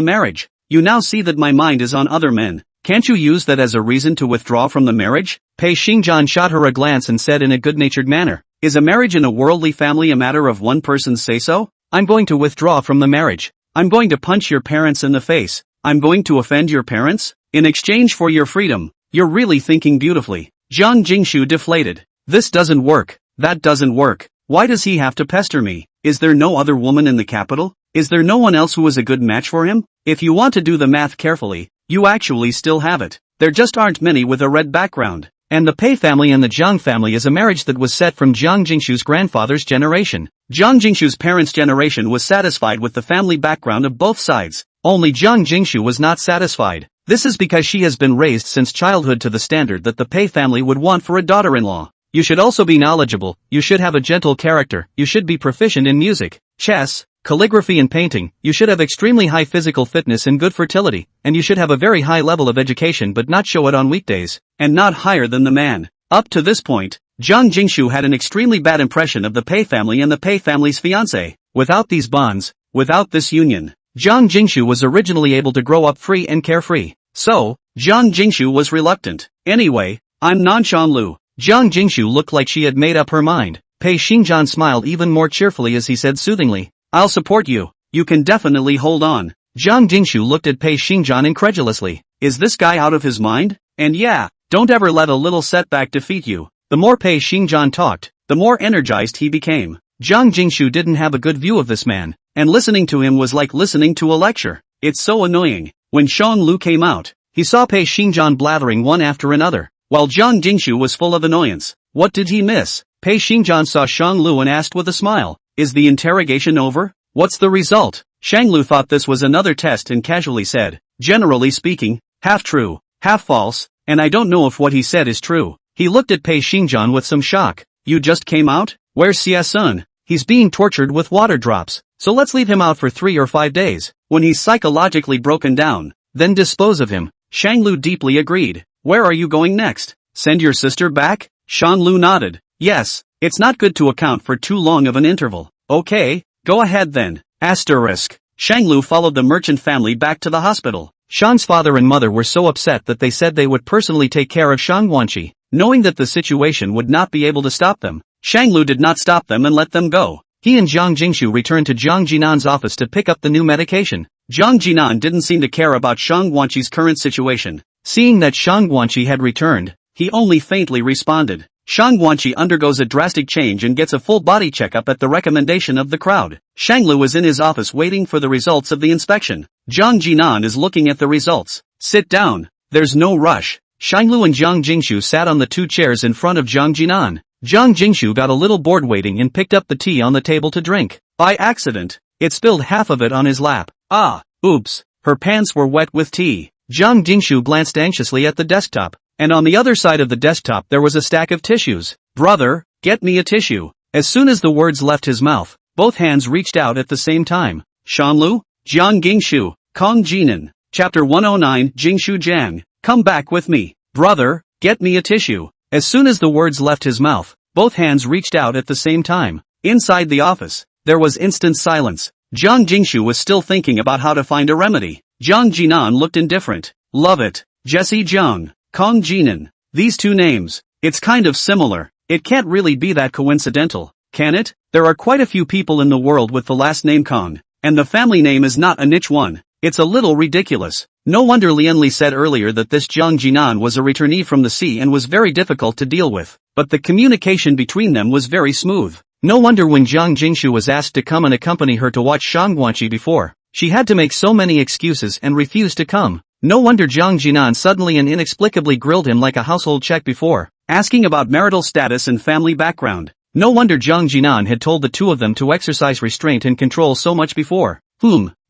marriage? You now see that my mind is on other men. Can't you use that as a reason to withdraw from the marriage? Pei Xingjian shot her a glance and said in a good-natured manner, is a marriage in a worldly family a matter of one person's say-so? I'm going to withdraw from the marriage. I'm going to punch your parents in the face. I'm going to offend your parents? In exchange for your freedom. You're really thinking beautifully. Jiang Jingshu deflated. This doesn't work. That doesn't work. Why does he have to pester me? Is there no other woman in the capital? Is there no one else who is a good match for him? If you want to do the math carefully, you actually still have it. There just aren't many with a red background. And the Pei family and the Jiang family is a marriage that was set from Jiang Jingshu's grandfather's generation. Jiang Jingshu's parents' generation was satisfied with the family background of both sides. Only Jiang Jingshu was not satisfied. This is because she has been raised since childhood to the standard that the Pei family would want for a daughter-in-law. You should also be knowledgeable, you should have a gentle character, you should be proficient in music, chess, calligraphy and painting, you should have extremely high physical fitness and good fertility, and you should have a very high level of education but not show it on weekdays, and not higher than the man. Up to this point, Jiang Jingshu had an extremely bad impression of the Pei family and the Pei family's fiancé. Without these bonds, without this union, Jiang Jingshu was originally able to grow up free and carefree. So, Jiang Jingshu was reluctant. Anyway, I'm Nanshan Lu. Jiang Jingshu looked like she had made up her mind. Pei Xingjian smiled even more cheerfully as he said soothingly, I'll support you. You can definitely hold on. Jiang Jingshu looked at Pei Xingjian incredulously. Is this guy out of his mind? And yeah, don't ever let a little setback defeat you. The more Pei Xingjian talked, the more energized he became. Jiang Jingshu didn't have a good view of this man, and listening to him was like listening to a lecture. It's so annoying. When Shang Lu came out, he saw Pei Xingjian blathering one after another, while Jiang Jingshu was full of annoyance. What did he miss? Pei Xingjian saw Shang Lu and asked with a smile, is the interrogation over? What's the result? Shang Lu thought this was another test and casually said, generally speaking, half true, half false, and I don't know if what he said is true. He looked at Pei Xingjian with some shock. You just came out? Where's Xie Sun? He's being tortured with water drops, so let's leave him out for 3 or 5 days. When he's psychologically broken down, then dispose of him. Shang Lu deeply agreed. Where are you going next? Send your sister back? Shang Lu nodded. Yes, it's not good to account for too long of an interval. Okay, go ahead then. Asterisk. Shang Lu followed the merchant family back to the hospital. Shang's father and mother were so upset that they said they would personally take care of Shang Guanqi, knowing that the situation would not be able to stop them. Shang Lu did not stop them and let them go. He and Jiang Jingshu returned to Jiang Jinan's office to pick up the new medication. Jiang Jinan didn't seem to care about Shang Guanqi's current situation. Seeing that Shang Guanqi had returned, he only faintly responded. Shang Guanqi undergoes a drastic change and gets a full body checkup at the recommendation of the crowd. Shang Lu is in his office waiting for the results of the inspection. Jiang Jinan is looking at the results. Sit down. There's no rush. Shang Lu and Jiang Jingshu sat on the 2 chairs in front of Jiang Jinan. Jiang Jingshu got a little bored waiting and picked up the tea on the table to drink. By accident, it spilled half of it on his lap. Ah, oops, her pants were wet with tea. Jiang Jingshu glanced anxiously at the desktop, and on the other side of the desktop there was a stack of tissues. Brother, get me a tissue. As soon as the words left his mouth, both hands reached out at the same time. Shanlu? Jiang Gingshu, Kong Jinan. Chapter 109 Jingshu Jiang, come back with me. Brother, get me a tissue. As soon as the words left his mouth, both hands reached out at the same time. Inside the office, there was instant silence. Jiang Jingshu was still thinking about how to find a remedy. Jiang Jinan looked indifferent. Love it. Jesse Jiang, Kong Jinan. These 2 names. It's kind of similar. It can't really be that coincidental, can it? There are quite a few people in the world with the last name Kong, and the family name is not a niche one. It's a little ridiculous. No wonder Lianli said earlier that this Jiang Jinan was a returnee from the sea and was very difficult to deal with, but the communication between them was very smooth. No wonder when Jiang Jingshu was asked to come and accompany her to watch Shang Guanqi before, she had to make so many excuses and refused to come. No wonder Jiang Jinan suddenly and inexplicably grilled him like a household check before, asking about marital status and family background. No wonder Jiang Jinan had told the 2 of them to exercise restraint and control so much before.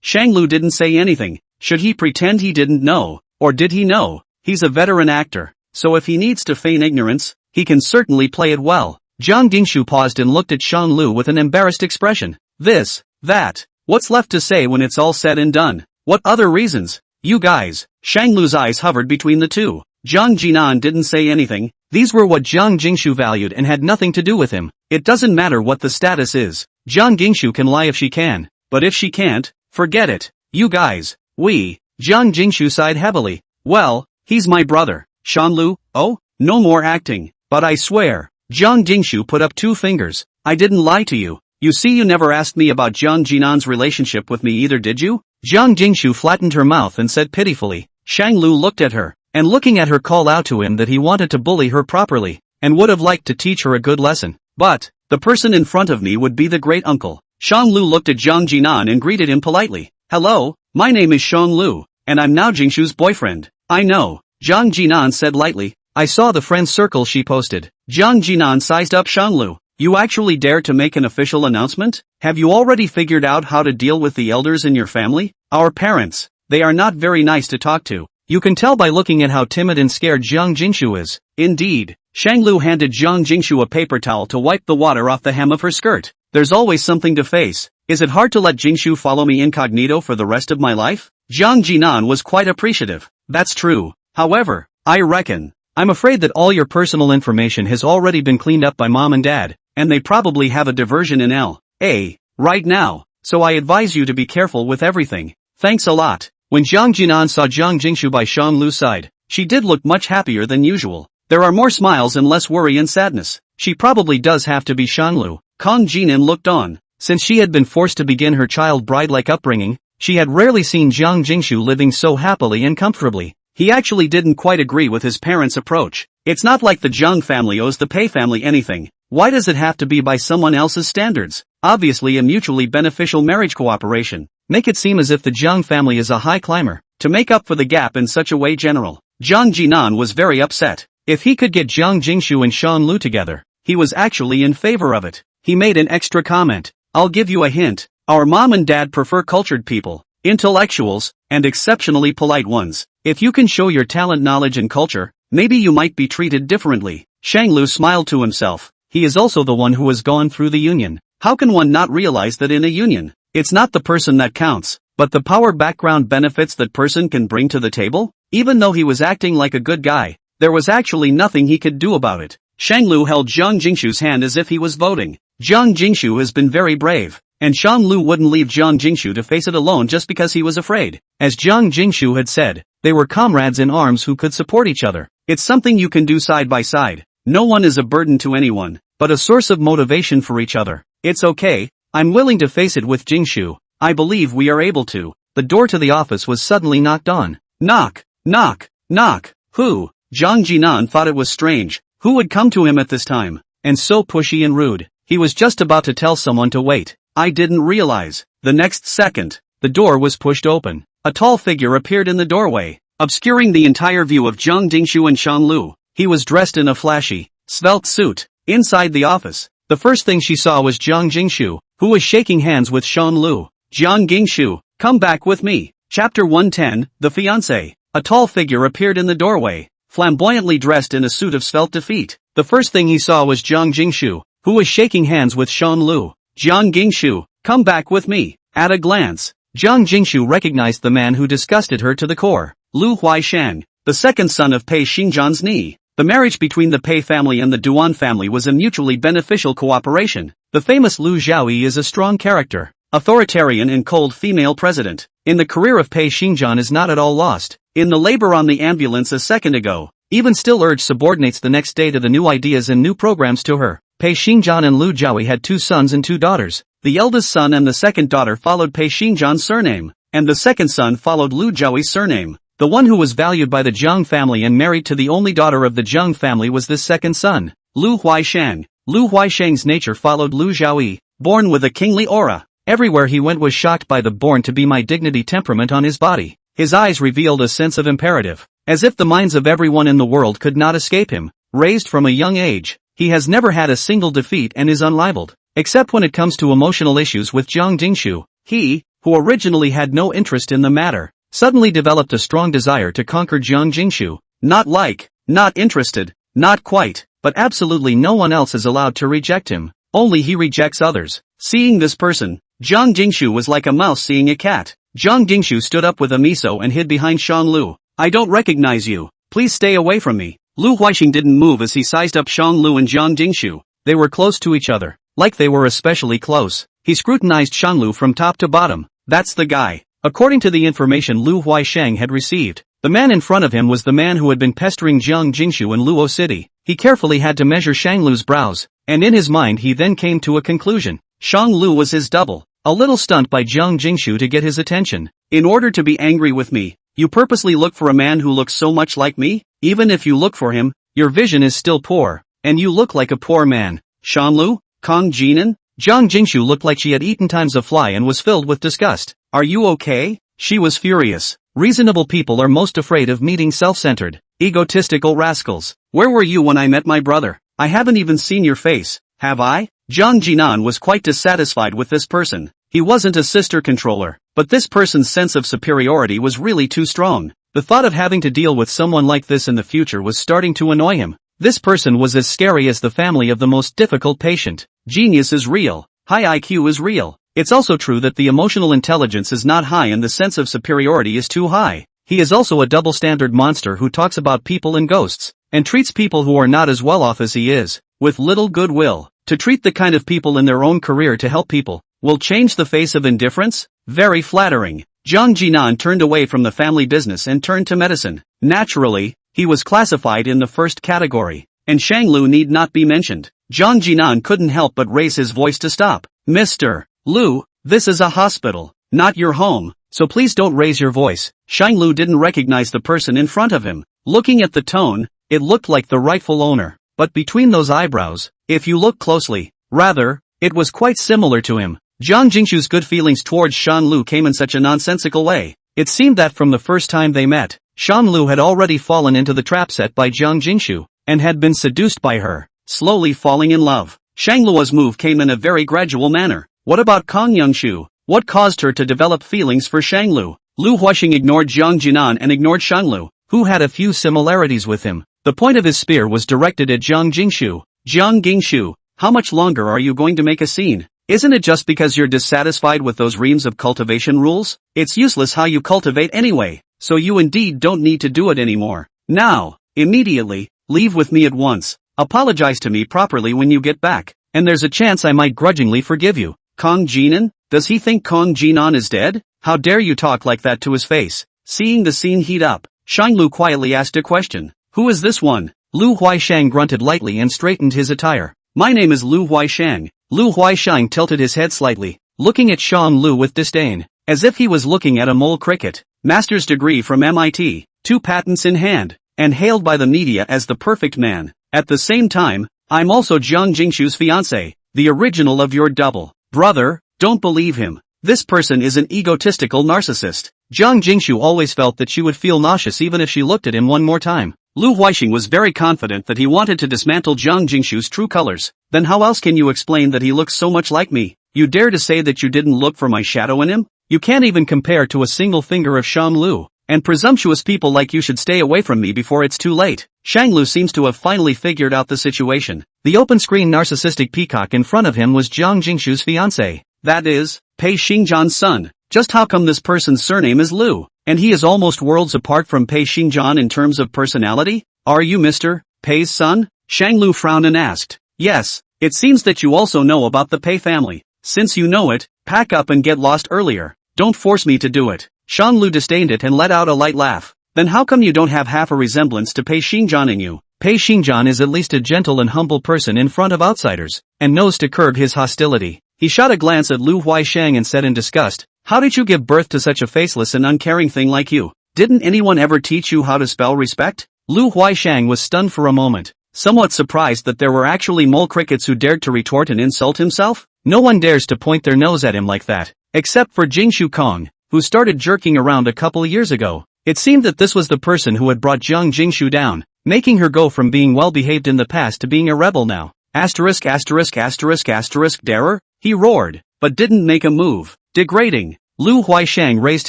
Shang Lu didn't say anything. Should he pretend he didn't know, or did he know? He's a veteran actor, so if he needs to feign ignorance, he can certainly play it well. Jiang Dingshu paused and looked at Shang Lu with an embarrassed expression. This, that, What's left to say when it's all said and done? What other reasons? You guys. Shang Lu's eyes hovered between the two. Jiang Jinan didn't say anything. These were what Jiang Jingshu valued and had nothing to do with him. It doesn't matter what the status is. Jiang Jingshu can lie if she can. But if she can't, forget it. You guys. Jiang Jingshu sighed heavily. Well, he's my brother. Shanlu, oh, no more acting. But I swear. Jiang Jingshu put up 2 fingers. I didn't lie to you. You see, you never asked me about Jiang Jinan's relationship with me either, did you? Jiang Jingshu flattened her mouth and said pitifully. Shang Lu looked at her, and looking at her called out to him that he wanted to bully her properly, and would have liked to teach her a good lesson. But, the person in front of me would be the great uncle. Shang Lu looked at Jiang Jinan and greeted him politely. Hello, my name is Shang Lu, and I'm now Jingshu's boyfriend. I know, Jiang Jinan said lightly. I saw the friend circle she posted. Jiang Jinan sized up Shang Lu. You actually dare to make an official announcement? Have you already figured out how to deal with the elders in your family? Our parents, they are not very nice to talk to. You can tell by looking at how timid and scared Jiang Jingshu is. Indeed. Shang Lu handed Jiang Jingshu a paper towel to wipe the water off the hem of her skirt. There's always something to face. Is it hard to let Jingshu follow me incognito for the rest of my life? Jiang Jinan was quite appreciative. That's true. However, I'm afraid that all your personal information has already been cleaned up by mom and dad, and they probably have a diversion in L.A. right now, so I advise you to be careful with everything. Thanks a lot. When Jiang Jinan saw Jiang Jingshu by Shang Lu's side, she did look much happier than usual. There are more smiles and less worry and sadness. She probably does have to be Shang Lu. Kang Jinan looked on. Since she had been forced to begin her child bride-like upbringing, she had rarely seen Jiang Jingshu living so happily and comfortably. He actually didn't quite agree with his parents' approach. It's not like the Jiang family owes the Pei family anything. Why does it have to be by someone else's standards? Obviously a mutually beneficial marriage cooperation. Make it seem as if the Jiang family is a high climber. To make up for the gap in such a way, General Jiang Jinan was very upset. If he could get Jiang Jingshu and Shang Lu together, he was actually in favor of it. He made an extra comment. I'll give you a hint. Our mom and dad prefer cultured people, intellectuals, and exceptionally polite ones. If you can show your talent, knowledge and culture, maybe you might be treated differently. Shang Lu smiled to himself. He is also the one who has gone through the union. How can one not realize that in a union, it's not the person that counts, but the power background benefits that person can bring to the table? Even though he was acting like a good guy, there was actually nothing he could do about it. Shang Lu held Jiang Jingshu's hand as if he was voting. Jiang Jingshu has been very brave, and Shang Lu wouldn't leave Jiang Jingshu to face it alone just because he was afraid. As Jiang Jingshu had said, they were comrades in arms who could support each other. It's something you can do side by side. No one is a burden to anyone, but a source of motivation for each other. It's okay, I'm willing to face it with Jingshu. I believe we are able to. The door to the office was suddenly knocked on. Knock, knock, knock. Who? Jiang Jinan thought it was strange. Who would come to him at this time? And so pushy and rude. He was just about to tell someone to wait. I didn't realize. The next second, the door was pushed open. A tall figure appeared in the doorway, obscuring the entire view of Jiang Jingshu and Shang Lu. He was dressed in a flashy, svelte suit. Inside the office, the first thing she saw was Jiang Jingshu, who was shaking hands with Shang Lu. Jiang Jingshu, come back with me. Chapter 110, The Fiancé. A tall figure appeared in the doorway, flamboyantly dressed in a suit of svelte defeat. The first thing he saw was Jiang Jingshu, who was shaking hands with Shang Lu. Jiang Jingshu, come back with me. At a glance, Jiang Jingshu recognized the man who disgusted her to the core. Lu Huaishang, the second son of Pei Xingzhan's knee. The marriage between the Pei family and the Duan family was a mutually beneficial cooperation. The famous Lu Zhaoyi is a strong character, authoritarian and cold female president. In the career of Pei Xingzhan is not at all lost. In the labor on the ambulance a second ago, even still urged subordinates the next day to the new ideas and new programs to her. Pei Xingzhan and Lu Zhaoyi had 2 sons and 2 daughters. The eldest son and the second daughter followed Pei Xingzhan's surname, and the second son followed Lu Zhaoyi's surname. The one who was valued by the Jiang family and married to the only daughter of the Jiang family was this second son, Lu Huaishang. Lu Huaishang's nature followed Lu Zhaoyi, born with a kingly aura. Everywhere he went was shocked by the born to be my dignity temperament on his body. His eyes revealed a sense of imperative, as if the minds of everyone in the world could not escape him. Raised from a young age, he has never had a single defeat and is unrivaled, except when it comes to emotional issues with Jiang Jingshu. He, who originally had no interest in the matter, suddenly developed a strong desire to conquer Jiang Jingshu. Not interested, not quite, but absolutely no one else is allowed to reject him. Only he rejects others. Seeing this person, Jiang Jingshu was like a mouse seeing a cat. Jiang Jingshu stood up with a miso and hid behind Shang Lu. I don't recognize you. Please stay away from me. Lu Huixing didn't move as he sized up Shang Lu and Jiang Jingshu. They were close to each other. Like they were especially close. He scrutinized Shang Lu from top to bottom. That's the guy. According to the information Lu Huixing had received, the man in front of him was the man who had been pestering Jiang Jingshu in Luo City. He carefully had to measure Shang Lu's brows, and in his mind he then came to a conclusion. Shang Lu was his double. A little stunt by Jiang Jingshu to get his attention. In order to be angry with me, you purposely look for a man who looks so much like me? Even if you look for him, your vision is still poor, and you look like a poor man. Shang Lu? Kong Jinan? Jiang Jingshu looked like she had eaten times a fly and was filled with disgust. Are you okay? She was furious. Reasonable people are most afraid of meeting self-centered, egotistical rascals. Where were you when I met my brother? I haven't even seen your face, have I? Jiang Jinan was quite dissatisfied with this person. He wasn't a sister controller, but this person's sense of superiority was really too strong. The thought of having to deal with someone like this in the future was starting to annoy him. This person was as scary as the family of the most difficult patient. Genius is real. High IQ is real. It's also true that the emotional intelligence is not high and the sense of superiority is too high. He is also a double-standard monster who talks about people and ghosts, and treats people who are not as well off as he is, with little goodwill. To treat the kind of people in their own career to help people, will change the face of indifference? Very flattering. Jiang Jinan turned away from the family business and turned to medicine. Naturally, he was classified in the first category, and Shang Lu need not be mentioned. Jiang Jinan couldn't help but raise his voice to stop. Mr. Lu, this is a hospital, not your home, so please don't raise your voice. Shang Lu didn't recognize the person in front of him. Looking at the tone, it looked like the rightful owner, but between those eyebrows, if you look closely, rather, it was quite similar to him. Jiang Jingshu's good feelings towards Shang Lu came in such a nonsensical way. It seemed that from the first time they met, Shang Lu had already fallen into the trap set by Jiang Jingshu, and had been seduced by her, slowly falling in love. Shang Lu's move came in a very gradual manner. What about Kong Yongshu? What caused her to develop feelings for Shang Lu? Lu Huixing ignored Jiang Jinan and ignored Shang Lu, who had a few similarities with him. The point of his spear was directed at Jiang Jingshu. Jiang Jingshu, how much longer are you going to make a scene? Isn't it just because you're dissatisfied with those reams of cultivation rules? It's useless how you cultivate anyway, so you indeed don't need to do it anymore. Now, immediately, leave with me at once. Apologize to me properly when you get back, and there's a chance I might grudgingly forgive you. Kong Jinan? Does he think Kong Jinan is dead? How dare you talk like that to his face? Seeing the scene heat up, Shang Lu quietly asked a question. Who is this one? Lu Huixing grunted lightly and straightened his attire. My name is Lu Huixing. Lu Huixing tilted his head slightly, looking at Shang Lu with disdain, as if he was looking at a mole cricket. Master's degree from MIT, 2 patents in hand, and hailed by the media as the perfect man. At the same time, I'm also Jiang Jingshu's fiancé, the original of your double. Brother, don't believe him. This person is an egotistical narcissist. Jiang Jingshu always felt that she would feel nauseous even if she looked at him one more time. Lu Huixing was very confident that he wanted to dismantle Jiang Jingshu's true colors. Then how else can you explain that he looks so much like me? You dare to say that you didn't look for my shadow in him? You can't even compare to a single finger of Shang Lu. And presumptuous people like you should stay away from me before it's too late. Shang Lu seems to have finally figured out the situation. The open-screen narcissistic peacock in front of him was Jiang Jingshu's fiancé. That is, Pei Xingjian's son. Just how come this person's surname is Lu, and he is almost worlds apart from Pei Xingjian in terms of personality? Are you Mr. Pei's son? Shang Lu frowned and asked. Yes, it seems that you also know about the Pei family. Since you know it, pack up and get lost earlier. Don't force me to do it. Shang Lu disdained it and let out a light laugh. Then how come you don't have half a resemblance to Pei Xingjian in you? Pei Xingjian is at least a gentle and humble person in front of outsiders, and knows to curb his hostility. He shot a glance at Lu Huixing and said in disgust, how did you give birth to such a faceless and uncaring thing like you? Didn't anyone ever teach you how to spell respect? Lu Huixing was stunned for a moment, somewhat surprised that there were actually mole crickets who dared to retort and insult himself. No one dares to point their nose at him like that, except for Jingshu Kong, who started jerking around a couple years ago. It seemed that this was the person who had brought Jiang Jingshu down, making her go from being well-behaved in the past to being a rebel now. Asterisk asterisk asterisk asterisk darer? He roared, but didn't make a move. Degrading. Lu Huixing raised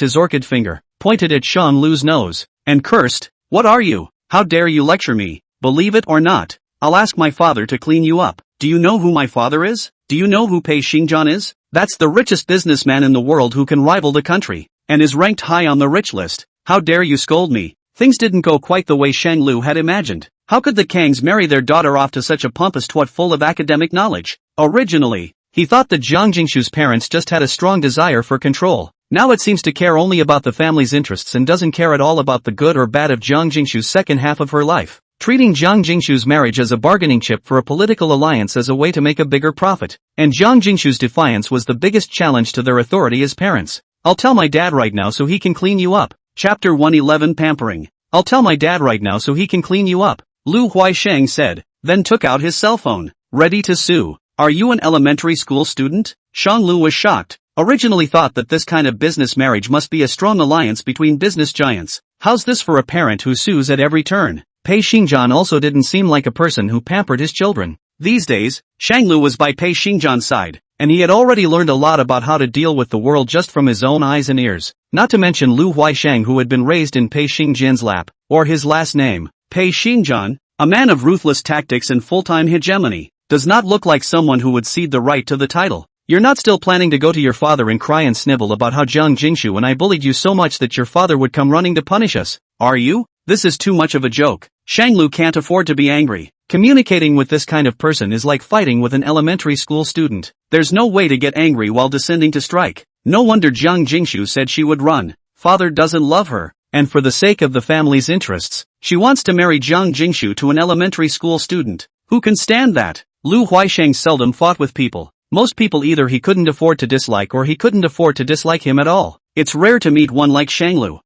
his orchid finger, pointed at Shang Lu's nose, and cursed, what are you? How dare you lecture me? Believe it or not, I'll ask my father to clean you up. Do you know who my father is? Do you know who Pei Xingjian is? That's the richest businessman in the world who can rival the country, and is ranked high on the rich list. How dare you scold me? Things didn't go quite the way Shang Lu had imagined. How could the Kangs marry their daughter off to such a pompous twat full of academic knowledge? Originally, he thought that Jiang Jingshu's parents just had a strong desire for control. Now it seems to care only about the family's interests and doesn't care at all about the good or bad of Jiang Jingshu's second half of her life, treating Jiang Jingshu's marriage as a bargaining chip for a political alliance as a way to make a bigger profit. And Jiang Jingshu's defiance was the biggest challenge to their authority as parents. I'll tell my dad right now so he can clean you up. Chapter 111 Pampering. I'll tell my dad right now so he can clean you up, Lu Huaisheng said, then took out his cell phone. Ready to sue. Are you an elementary school student? Shang Lu was shocked. Originally thought that this kind of business marriage must be a strong alliance between business giants. How's this for a parent who sues at every turn? Pei Xingjian also didn't seem like a person who pampered his children. These days, Shang Lu was by Pei Xingjian's side, and he had already learned a lot about how to deal with the world just from his own eyes and ears. Not to mention Lu Huaisheng, who had been raised in Pei Xingjian's lap, or his last name. Pei Xingjian, a man of ruthless tactics and full-time hegemony, does not look like someone who would cede the right to the title. You're not still planning to go to your father and cry and snivel about how Jiang Jingshu and I bullied you so much that your father would come running to punish us, are you? This is too much of a joke. Shang Lu can't afford to be angry. Communicating with this kind of person is like fighting with an elementary school student. There's no way to get angry while descending to strike. No wonder Jiang Jingshu said she would run. Father doesn't love her, and for the sake of the family's interests, she wants to marry Jiang Jingshu to an elementary school student. Who can stand that? Lu Huaisheng seldom fought with people. Most people either he couldn't afford to dislike or he couldn't afford to dislike him at all. It's rare to meet one like Shang Lu.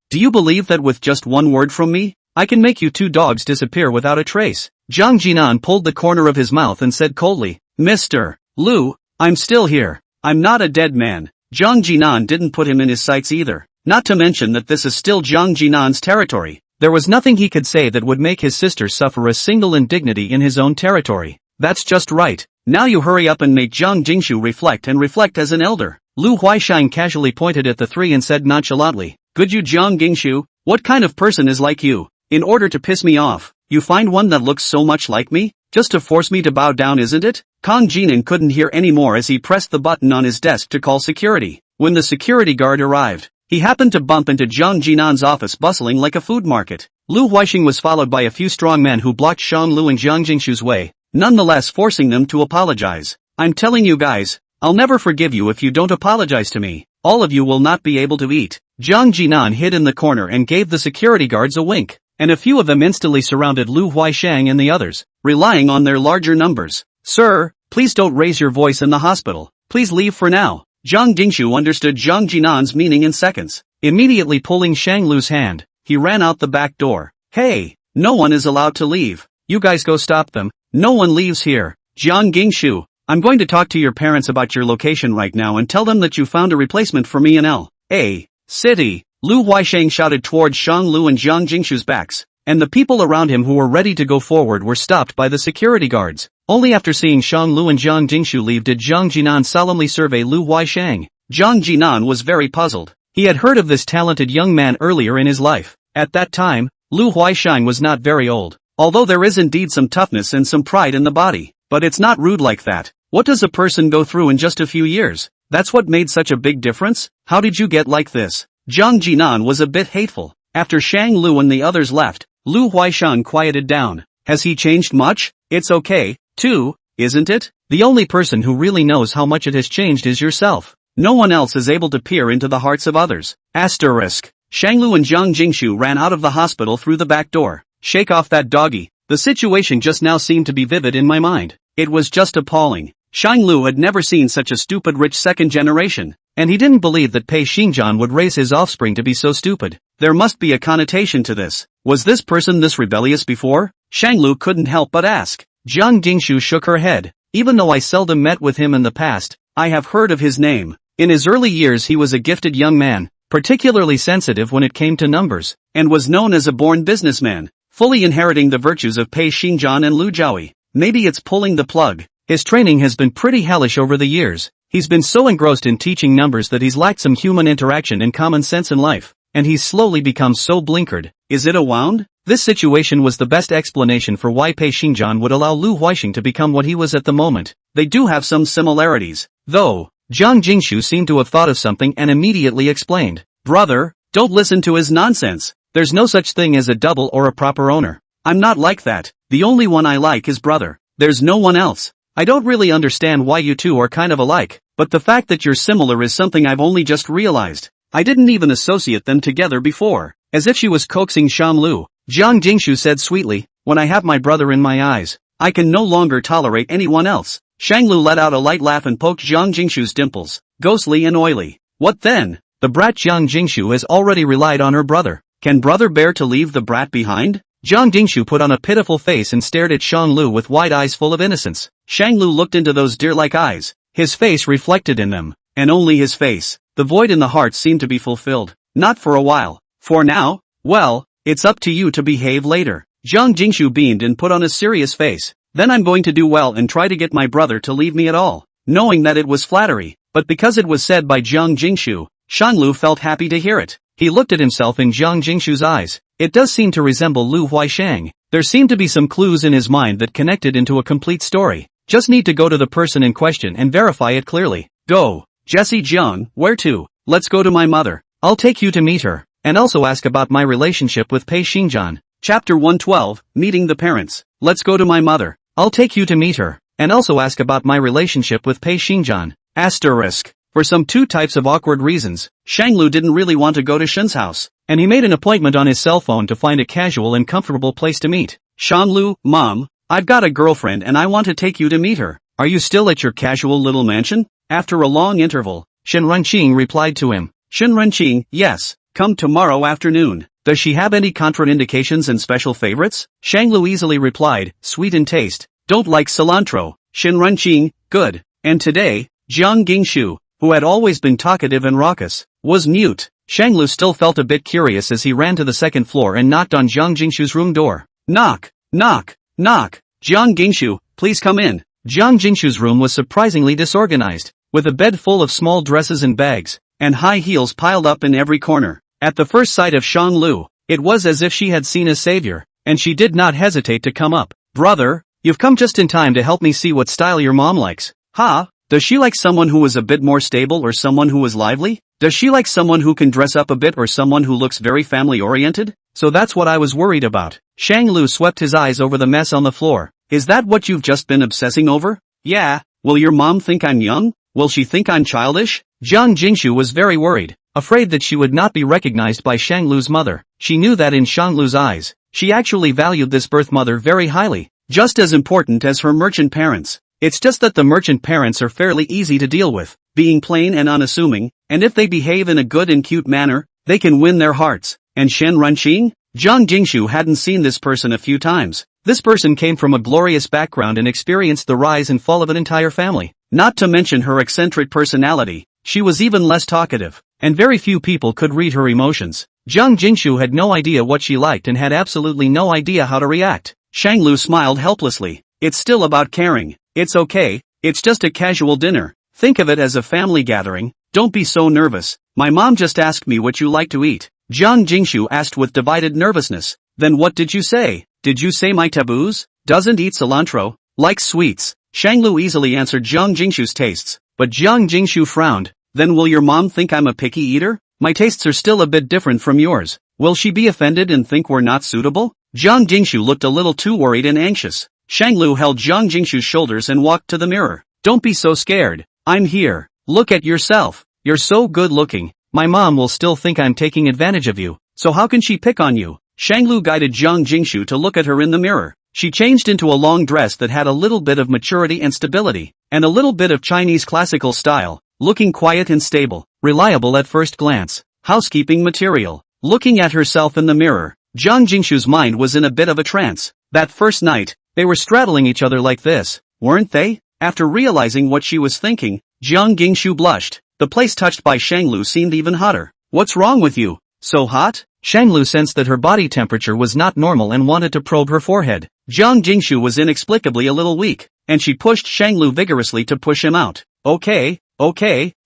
Do you believe that with just one word from me, I can make you two dogs disappear without a trace? Jiang Jinan pulled the corner of his mouth and said coldly, Mr. Lu, I'm still here. I'm not a dead man. Jiang Jinan didn't put him in his sights either. Not to mention that this is still Jiang Jinan's territory. There was nothing he could say that would make his sister suffer a single indignity in his own territory. That's just right. Now you hurry up and make Jiang Jingshu reflect as an elder. Lu Huaisheng casually pointed at the three and said nonchalantly, Good you Jiang Jingshu, what kind of person is like you? In order to piss me off, you find one that looks so much like me? Just to force me to bow down, isn't it? Kang Jinan couldn't hear any more as he pressed the button on his desk to call security. When the security guard arrived, he happened to bump into Jiang Jinan's office bustling like a food market. Lu Huaisheng was followed by a few strong men who blocked Shang Lu and Jiang Jingshu's way, nonetheless forcing them to apologize. I'm telling you guys, I'll never forgive you if you don't apologize to me. All of you will not be able to eat. Jiang Jinan hid in the corner and gave the security guards a wink, and a few of them instantly surrounded Lu Huaisheng and the others, relying on their larger numbers. Sir, please don't raise your voice in the hospital. Please leave for now. Jiang Jingshu understood Jiang Jinan's meaning in seconds. Immediately pulling Shang Lu's hand, he ran out the back door. Hey, no one is allowed to leave. You guys go stop them. No one leaves here. Jiang Jingshu, I'm going to talk to your parents about your location right now and tell them that you found a replacement for me in L.A. City. Lu Huaisheng shouted towards Shang Lu and Jiang Jingshu's backs, and the people around him who were ready to go forward were stopped by the security guards. Only after seeing Shang Lu and Jiang Jingshu leave did Jiang Jinan solemnly survey Lu Huaisheng. Jiang Jinan was very puzzled. He had heard of this talented young man earlier in his life. At that time, Lu Huaisheng was not very old, although there is indeed some toughness and some pride in the body, but it's not rude like that. What does a person go through in just a few years? That's what made such a big difference? How did you get like this? Jiang Jinan was a bit hateful. After Shang Lu and the others left, Lu Huaisheng quieted down. Has he changed much? It's okay, too, isn't it? The only person who really knows how much it has changed is yourself. No one else is able to peer into the hearts of others. Asterisk. Shang Lu and Jiang Jingshu ran out of the hospital through the back door. Shake off that doggy. The situation just now seemed to be vivid in my mind. It was just appalling. Shang Lu had never seen such a stupid rich second generation, and he didn't believe that Pei Xingjian would raise his offspring to be so stupid. There must be a connotation to this. Was this person this rebellious before? Shang Lu couldn't help but ask. Jiang Jingshu shook her head. Even though I seldom met with him in the past, I have heard of his name. In his early years he was a gifted young man, particularly sensitive when it came to numbers, and was known as a born businessman, fully inheriting the virtues of Pei Xingjian and Lu Jiaoyi. Maybe it's pulling the plug. His training has been pretty hellish over the years. He's been so engrossed in teaching numbers that he's lacked some human interaction and common sense in life, and he's slowly become so blinkered. Is it a wound? This situation was the best explanation for why Pei Xingjian would allow Lu Huaixing to become what he was at the moment. They do have some similarities, though. Jiang Jingshu seemed to have thought of something and immediately explained. Brother, don't listen to his nonsense. There's no such thing as a double or a proper owner. I'm not like that. The only one I like is brother. There's no one else. I don't really understand why you two are kind of alike, but the fact that you're similar is something I've only just realized. I didn't even associate them together before. As if she was coaxing Shamlu, Jiang Jingshu said sweetly, when I have my brother in my eyes, I can no longer tolerate anyone else. Shanglu let out a light laugh and poked Jiang Jingshu's dimples, ghostly and oily. What then? The brat Jiang Jingshu has already relied on her brother. Can brother bear to leave the brat behind? Jiang Jingshu put on a pitiful face and stared at Shanglu with wide eyes full of innocence. Shanglu looked into those deer-like eyes. His face reflected in them, and only his face. The void in the heart seemed to be fulfilled. Not for a while. For now? Well, it's up to you to behave later. Jiang Jingshu beamed and put on a serious face. Then I'm going to do well and try to get my brother to leave me at all. Knowing that it was flattery, but because it was said by Jiang Jingshu, Shanglu felt happy to hear it. He looked at himself in Jiang Jingshu's eyes. It does seem to resemble Lu Huaishang. There seemed to be some clues in his mind that connected into a complete story. Just need to go to the person in question and verify it clearly. Go. Jesse Jiang, where to? Let's go to my mother. I'll take you to meet her, and also ask about my relationship with Pei Xingjian. Chapter 112, Meeting the Parents. Let's go to my mother. I'll take you to meet her, and also ask about my relationship with Pei Xingjian. Asterisk. For some two types of awkward reasons, Shanglu didn't really want to go to Shen's house, and he made an appointment on his cell phone to find a casual and comfortable place to meet. Shanglu, Mom, I've got a girlfriend and I want to take you to meet her. Are you still at your casual little mansion? After a long interval, Shen Renqing replied to him. Shen Renqing, yes, come tomorrow afternoon. Does she have any contraindications and special favorites? Shanglu easily replied, sweet in taste, don't like cilantro. Shen Renqing, good. And today, Jiang Jingshu, who had always been talkative and raucous, was mute. Shanglu still felt a bit curious as he ran to the second floor and knocked on Jiang Jingshu's room door. Knock, knock, knock. Jiang Jingshu, please come in. Jiang Jingshu's room was surprisingly disorganized, with a bed full of small dresses and bags, and high heels piled up in every corner. At the first sight of Shanglu, it was as if she had seen a savior, and she did not hesitate to come up. Brother, you've come just in time to help me see what style your mom likes. Ha? Does she like someone who is a bit more stable or someone who is lively? Does she like someone who can dress up a bit or someone who looks very family-oriented? So that's what I was worried about. Shanglu swept his eyes over the mess on the floor. Is that what you've just been obsessing over? Yeah. Will your mom think I'm young? Will she think I'm childish? Jiang Jingshu was very worried, afraid that she would not be recognized by Shanglu's mother. She knew that in Shanglu's eyes, she actually valued this birth mother very highly, just as important as her merchant parents. It's just that the merchant parents are fairly easy to deal with, being plain and unassuming, and if they behave in a good and cute manner, they can win their hearts. And Shen Renqing? Jiang Jingshu hadn't seen this person a few times. This person came from a glorious background and experienced the rise and fall of an entire family. Not to mention her eccentric personality, she was even less talkative, and very few people could read her emotions. Jiang Jingshu had no idea what she liked and had absolutely no idea how to react. Shanglu smiled helplessly. It's still about caring. It's okay, it's just a casual dinner. Think of it as a family gathering. Don't be so nervous. My mom just asked me what you like to eat. Jiang Jingshu asked with divided nervousness. Then what did you say? Did you say my taboos? Doesn't eat cilantro. Likes sweets. Shanglu easily answered Jiang Jingshu's tastes, but Jiang Jingshu frowned. Then will your mom think I'm a picky eater? My tastes are still a bit different from yours. Will she be offended and think we're not suitable? Jiang Jingshu looked a little too worried and anxious. Shanglu held Jiang Jingshu's shoulders and walked to the mirror. Don't be so scared. I'm here. Look at yourself. You're so good looking. My mom will still think I'm taking advantage of you, so how can she pick on you? Shanglu guided Jiang Jingshu to look at her in the mirror. She changed into a long dress that had a little bit of maturity and stability, and a little bit of Chinese classical style, looking quiet and stable, reliable at first glance, housekeeping material. Looking at herself in the mirror, Jiang Jingshu's mind was in a bit of a trance. That first night, they were straddling each other like this, weren't they? After realizing what she was thinking, Jiang Jingshu blushed. The place touched by Shanglu seemed even hotter. What's wrong with you? So hot? Shanglu sensed that her body temperature was not normal and wanted to probe her forehead. Jiang Jingshu was inexplicably a little weak, and she pushed Shanglu vigorously to push him out. Okay,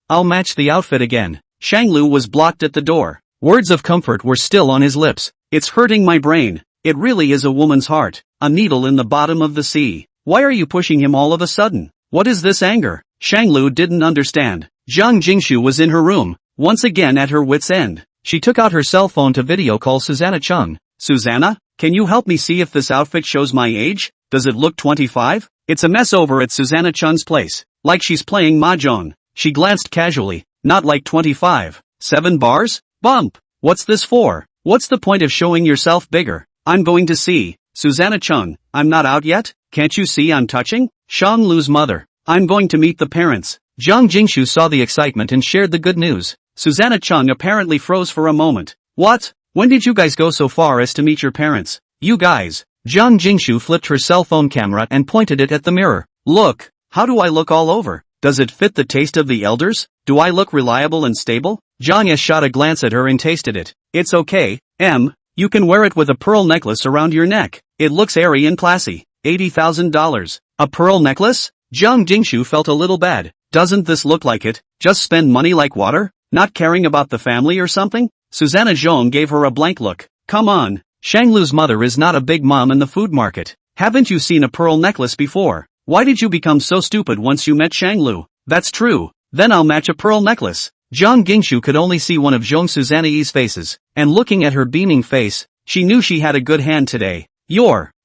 I'll match the outfit again. Shanglu was blocked at the door. Words of comfort were still on his lips. It's hurting my brain. It really is a woman's heart, a needle in the bottom of the sea. Why are you pushing him all of a sudden? What is this anger? Shanglu didn't understand. Jiang Jingshu was in her room, once again at her wit's end. She took out her cell phone to video call Susanna Chung. Susanna, can you help me see if this outfit shows my age? Does it look 25? It's a mess over at Susanna Chung's place. Like she's playing mahjong. She glanced casually. Not like 25. 7 bars? Bump. What's this for? What's the point of showing yourself bigger? I'm going to see. Susanna Chung, I'm not out yet? Can't you see I'm touching? Shanglu's mother. I'm going to meet the parents. Jiang Jingshu saw the excitement and shared the good news. Susanna Chung apparently froze for a moment. What? When did you guys go so far as to meet your parents? You guys. Jiang Jingshu flipped her cell phone camera and pointed it at the mirror. Look. How do I look all over? Does it fit the taste of the elders? Do I look reliable and stable? Jiang shot a glance at her and tasted it. It's okay, M. You can wear it with a pearl necklace around your neck. It looks airy and classy. $80,000. A pearl necklace? Jiang Jingshu felt a little bad. Doesn't this look like it? Just spend money like water? Not caring about the family or something? Susanna Zhong gave her a blank look. Come on. Shanglu's mother is not a big mom in the food market. Haven't you seen a pearl necklace before? Why did you become so stupid once you met Shanglu? That's true. Then I'll match a pearl necklace. Jiang Jingshu could only see one of Zhong Susanna's faces, and looking at her beaming face, she knew she had a good hand today.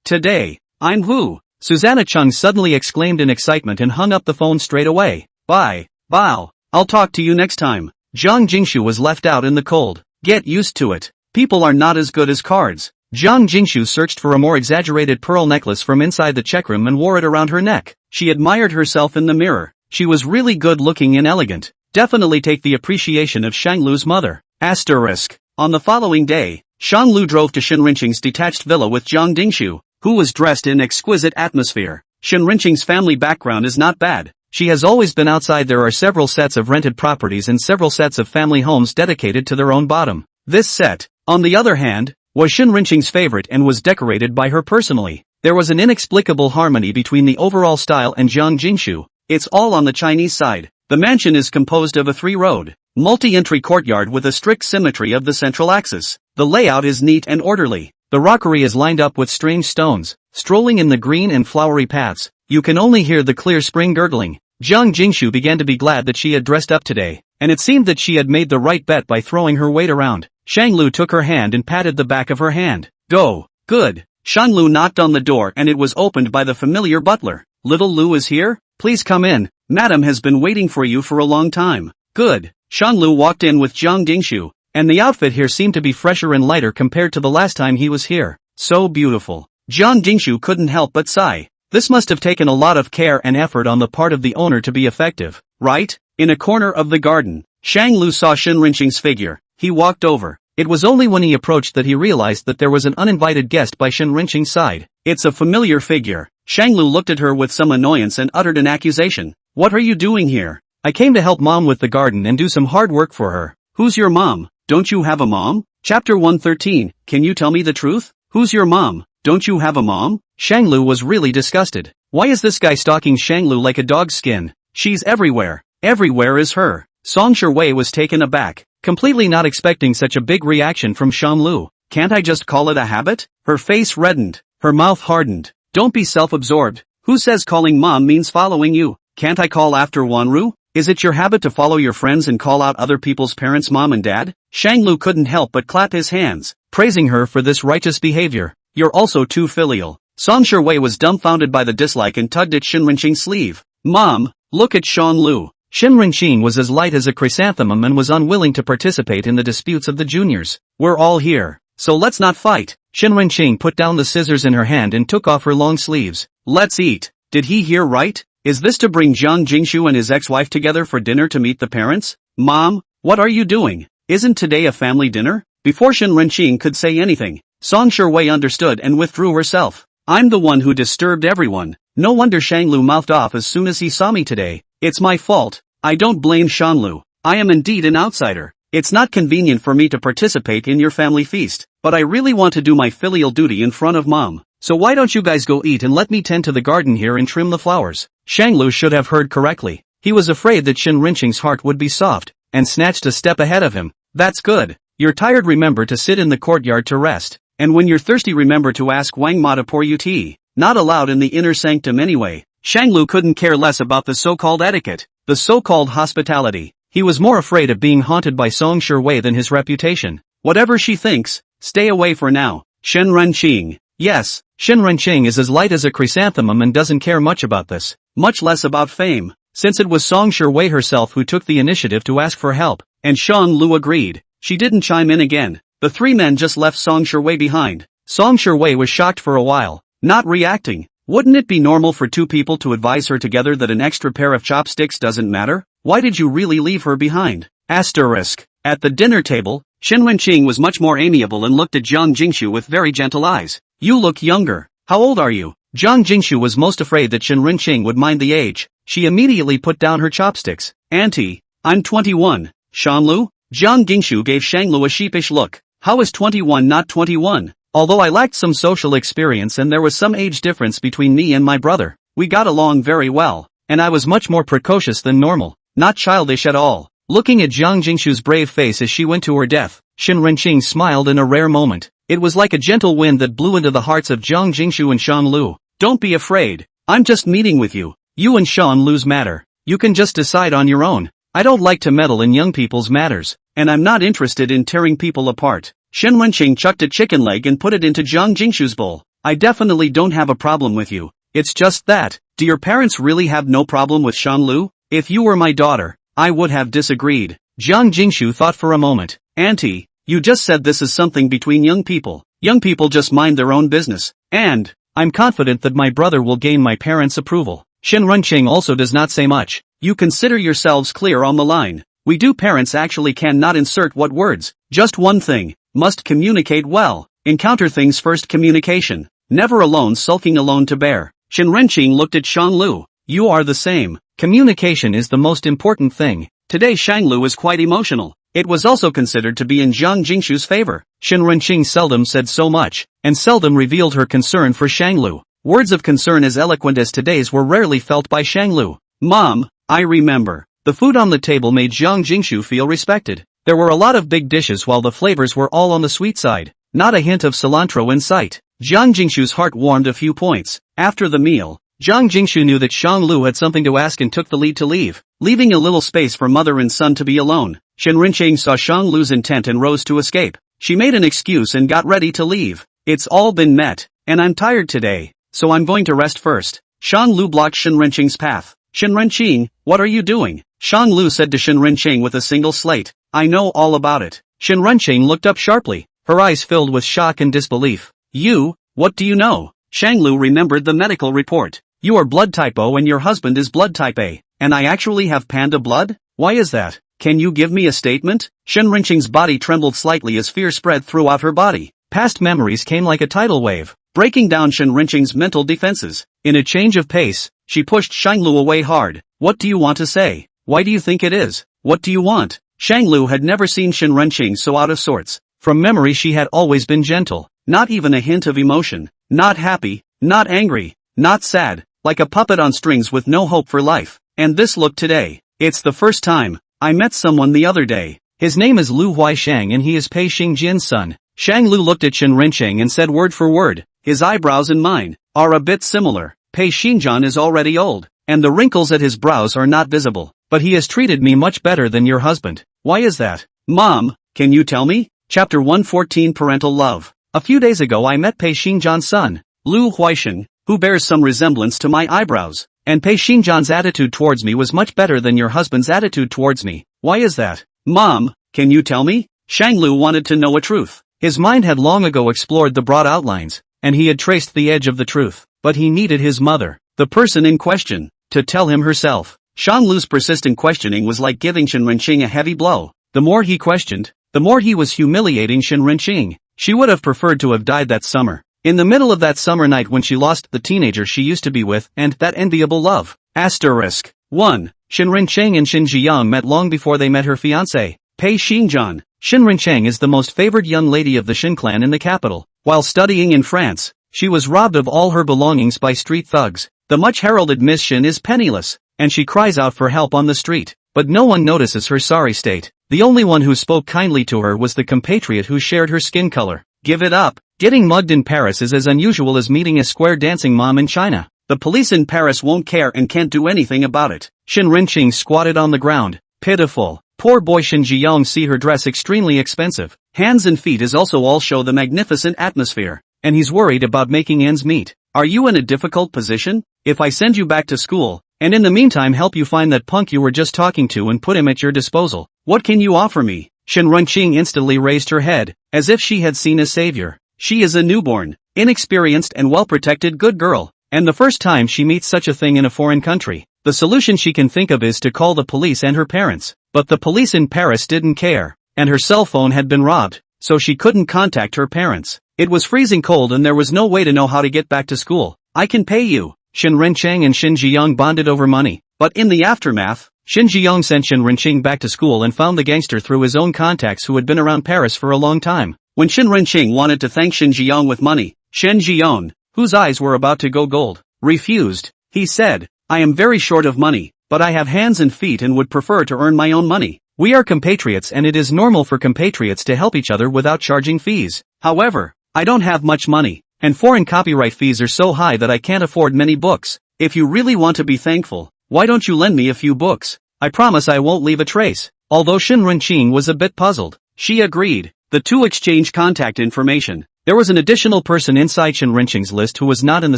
Today. I'm who? Susanna Chung suddenly exclaimed in excitement and hung up the phone straight away. Bye. Bow. I'll talk to you next time. Jiang Jingshu was left out in the cold. Get used to it. People are not as good as cards. Jiang Jingshu searched for a more exaggerated pearl necklace from inside the checkroom and wore it around her neck. She admired herself in the mirror. She was really good looking and elegant. Definitely take the appreciation of Shanglu's mother. Asterisk. On the following day, Shanglu drove to Shenrenqing's detached villa with Jiang Jingshu, who was dressed in exquisite atmosphere. Shenrenqing's family background is not bad. She has always been outside. There are several sets of rented properties and several sets of family homes dedicated to their own bottom. This set, on the other hand, was Shenrenqing's favorite and was decorated by her personally. There was an inexplicable harmony between the overall style and Jiang Jingshu. It's all on the Chinese side. The mansion is composed of a 3-road, multi-entry courtyard with a strict symmetry of the central axis. The layout is neat and orderly. The rockery is lined up with strange stones. Strolling in the green and flowery paths, you can only hear the clear spring gurgling. Jiang Jingshu began to be glad that she had dressed up today, and it seemed that she had made the right bet by throwing her weight around. Shanglu took her hand and patted the back of her hand. Go. Good. Shanglu knocked on the door and it was opened by the familiar butler. Little Lu is here? Please come in. Madam has been waiting for you for a long time. Good. Shanglu walked in with Jiang Jingshu, and the outfit here seemed to be fresher and lighter compared to the last time he was here. So beautiful. Jiang Jingshu couldn't help but sigh. This must have taken a lot of care and effort on the part of the owner to be effective, right? In a corner of the garden, Shanglu saw Shenrenqing's figure. He walked over. It was only when he approached that he realized that there was an uninvited guest by Shenrenqing's side. It's a familiar figure. Shanglu looked at her with some annoyance and uttered an accusation. What are you doing here? I came to help Mom with the garden and do some hard work for her. Who's your mom? Don't you have a mom? Chapter 113. Can you tell me the truth? Who's your mom? Don't you have a mom? Shanglu was really disgusted. Why is this guy stalking Shanglu like a dog's skin? She's everywhere. Everywhere is her. Song Shui was taken aback, completely not expecting such a big reaction from Shanglu. Can't I just call it a habit? Her face reddened. Her mouth hardened. Don't be self-absorbed. Who says calling mom means following you? Can't I call after Wanru? Is it your habit to follow your friends and call out other people's parents mom and dad? Shanglu couldn't help but clap his hands, praising her for this righteous behavior. You're also too filial. Song Shui was dumbfounded by the dislike and tugged at Shenrenqing's sleeve. Mom, look at Shanglu. Shenrenqing was as light as a chrysanthemum and was unwilling to participate in the disputes of the juniors. We're all here, so let's not fight. Shenrenqing put down the scissors in her hand and took off her long sleeves. Let's eat. Did he hear right? Is this to bring Jiang Jingshu and his ex-wife together for dinner to meet the parents? Mom, what are you doing? Isn't today a family dinner? Before Shenrenqing could say anything, Song Shui understood and withdrew herself. I'm the one who disturbed everyone. No wonder Shanglu mouthed off as soon as he saw me today. It's my fault. I don't blame Shanglu. I am indeed an outsider. It's not convenient for me to participate in your family feast, but I really want to do my filial duty in front of Mom. So why don't you guys go eat and let me tend to the garden here and trim the flowers? Shanglu should have heard correctly. He was afraid that Shenrenqing's heart would be soft, and snatched a step ahead of him. That's good. You're tired, remember to sit in the courtyard to rest. And when you're thirsty remember to ask Wang Ma to pour you tea. Not allowed in the inner sanctum anyway. Shanglu couldn't care less about the so-called etiquette, the so-called hospitality. He was more afraid of being haunted by Song Shiwei than his reputation. Whatever she thinks, stay away for now. Shen Renqing. Yes, Shen Renqing is as light as a chrysanthemum and doesn't care much about this, much less about fame, since it was Song Shiwei herself who took the initiative to ask for help, and Song Lu agreed. She didn't chime in again. The three men just left Song Shiwei behind. Song Shiwei was shocked for a while, not reacting. Wouldn't it be normal for two people to advise her together that an extra pair of chopsticks doesn't matter? Why did you really leave her behind? Asterisk. At the dinner table, Shen Renqing was much more amiable and looked at Jiang Jingshu with very gentle eyes. You look younger. How old are you? Jiang Jingshu was most afraid that Shen Renqing would mind the age. She immediately put down her chopsticks. Auntie, I'm 21. Shanlu? Jiang Jingshu gave Shanglu a sheepish look. How is 21 not 21? Although I lacked some social experience and there was some age difference between me and my brother, we got along very well, and I was much more precocious than normal, not childish at all. Looking at Jiang Jingshu's brave face as she went to her death, Shen Renqing smiled in a rare moment. It was like a gentle wind that blew into the hearts of Jiang Jingshu and Shan Lu. Don't be afraid. I'm just meeting with you. You and Shan Lu's matter. You can just decide on your own. I don't like to meddle in young people's matters, and I'm not interested in tearing people apart. Shen Renqing chucked a chicken leg and put it into Jiang Jingshu's bowl. I definitely don't have a problem with you. It's just that, do your parents really have no problem with Shan Lu? If you were my daughter, I would have disagreed. Jiang Jingshu thought for a moment. Auntie, you just said this is something between young people. Young people just mind their own business. And, I'm confident that my brother will gain my parents' approval. Shen Renqing also does not say much. You consider yourselves clear on the line. We do parents actually cannot insert what words, just one thing. Must communicate well. Encounter things first communication. Never alone sulking alone to bear. Shen Renqing looked at Shan Lu. You are the same. Communication is the most important thing. Today Shanglu was quite emotional. It was also considered to be in Jiang Jingshu's favor. Shen Renqing seldom said so much, and seldom revealed her concern for Shanglu. Words of concern as eloquent as today's were rarely felt by Shanglu. Mom, I remember. The food on the table made Jiang Jingshu feel respected. There were a lot of big dishes while the flavors were all on the sweet side. Not a hint of cilantro in sight. Jiang Jingshu's heart warmed a few points. After the meal, Jiang Jingshu knew that Shang Lu had something to ask and took the lead to leave, leaving a little space for mother and son to be alone. Shen Renqing saw Shang Lu's intent and rose to escape. She made an excuse and got ready to leave. It's all been met, and I'm tired today, so I'm going to rest first. Shang Lu blocked Shen Renqing's path. Shen Renqing, what are you doing? Shang Lu said to Shen Renqing with a single slate. I know all about it. Shen Renqing looked up sharply, her eyes filled with shock and disbelief. You, what do you know? Shang Lu remembered the medical report. You are blood type O and your husband is blood type A, and I actually have panda blood? Why is that? Can you give me a statement? Shen Renqing's body trembled slightly as fear spread throughout her body. Past memories came like a tidal wave, breaking down Shen Renqing's mental defenses. In a change of pace, she pushed Shang Lu away hard. What do you want to say? Why do you think it is? What do you want? Shang Lu had never seen Shen Renqing so out of sorts. From memory she had always been gentle, not even a hint of emotion, not happy, not angry, not sad, like a puppet on strings with no hope for life. And this look today. It's the first time. I met someone the other day. His name is Lu Huaishang and he is Pei Xingjin's son. Shang Lu looked at Shen Renqing and said word for word, his eyebrows and mine are a bit similar. Pei Xingjin is already old, and the wrinkles at his brows are not visible. But he has treated me much better than your husband. Why is that? Mom, can you tell me? Chapter 114 Parental Love. A few days ago I met Pei Xingjin's son, Lu Huaisheng, who bears some resemblance to my eyebrows. And Pei Xingjin's attitude towards me was much better than your husband's attitude towards me. Why is that? Mom, can you tell me? Shang Lu wanted to know a truth. His mind had long ago explored the broad outlines, and he had traced the edge of the truth. But he needed his mother, the person in question, to tell him herself. Shang Lu's persistent questioning was like giving Shen Renqing a heavy blow. The more he questioned, the more he was humiliating Shen Renqing. She would have preferred to have died that summer. In the middle of that summer night when she lost the teenager she used to be with and that enviable love. Asterisk. 1. Shen Renqing and Shen Ziyang met long before they met her fiancé, Pei Xingjin. Shen Renqing is the most favored young lady of the Shen clan in the capital. While studying in France, she was robbed of all her belongings by street thugs. The much heralded Miss Shen is penniless, and she cries out for help on the street. But no one notices her sorry state. The only one who spoke kindly to her was the compatriot who shared her skin color. Give it up. Getting mugged in Paris is as unusual as meeting a square dancing mom in China. The police in Paris won't care and can't do anything about it. Shin Renqing squatted on the ground. Pitiful. Poor boy Shin Jiyong see her dress extremely expensive. Hands and feet is also all show the magnificent atmosphere. And he's worried about making ends meet. Are you in a difficult position? If I send you back to school, and in the meantime help you find that punk you were just talking to and put him at your disposal, what can you offer me? Shin Renqing instantly raised her head, as if she had seen a savior. She is a newborn, inexperienced and well-protected good girl. And the first time she meets such a thing in a foreign country, the solution she can think of is to call the police and her parents. But the police in Paris didn't care, and her cell phone had been robbed, so she couldn't contact her parents. It was freezing cold and there was no way to know how to get back to school. I can pay you. Shin Renqing and Shin Jiyong bonded over money. But in the aftermath, Shin Jiyong sent Shin Renqing back to school and found the gangster through his own contacts who had been around Paris for a long time. When Shin Renqing wanted to thank Shin Jiyong with money, Shin Jiyong, whose eyes were about to go gold, refused. He said, I am very short of money, but I have hands and feet and would prefer to earn my own money. We are compatriots and it is normal for compatriots to help each other without charging fees. However, I don't have much money, and foreign copyright fees are so high that I can't afford many books. If you really want to be thankful, why don't you lend me a few books? I promise I won't leave a trace. Although Shin Renqing was a bit puzzled, she agreed. The two exchanged contact information. There was an additional person inside Shin Renqing's list who was not in the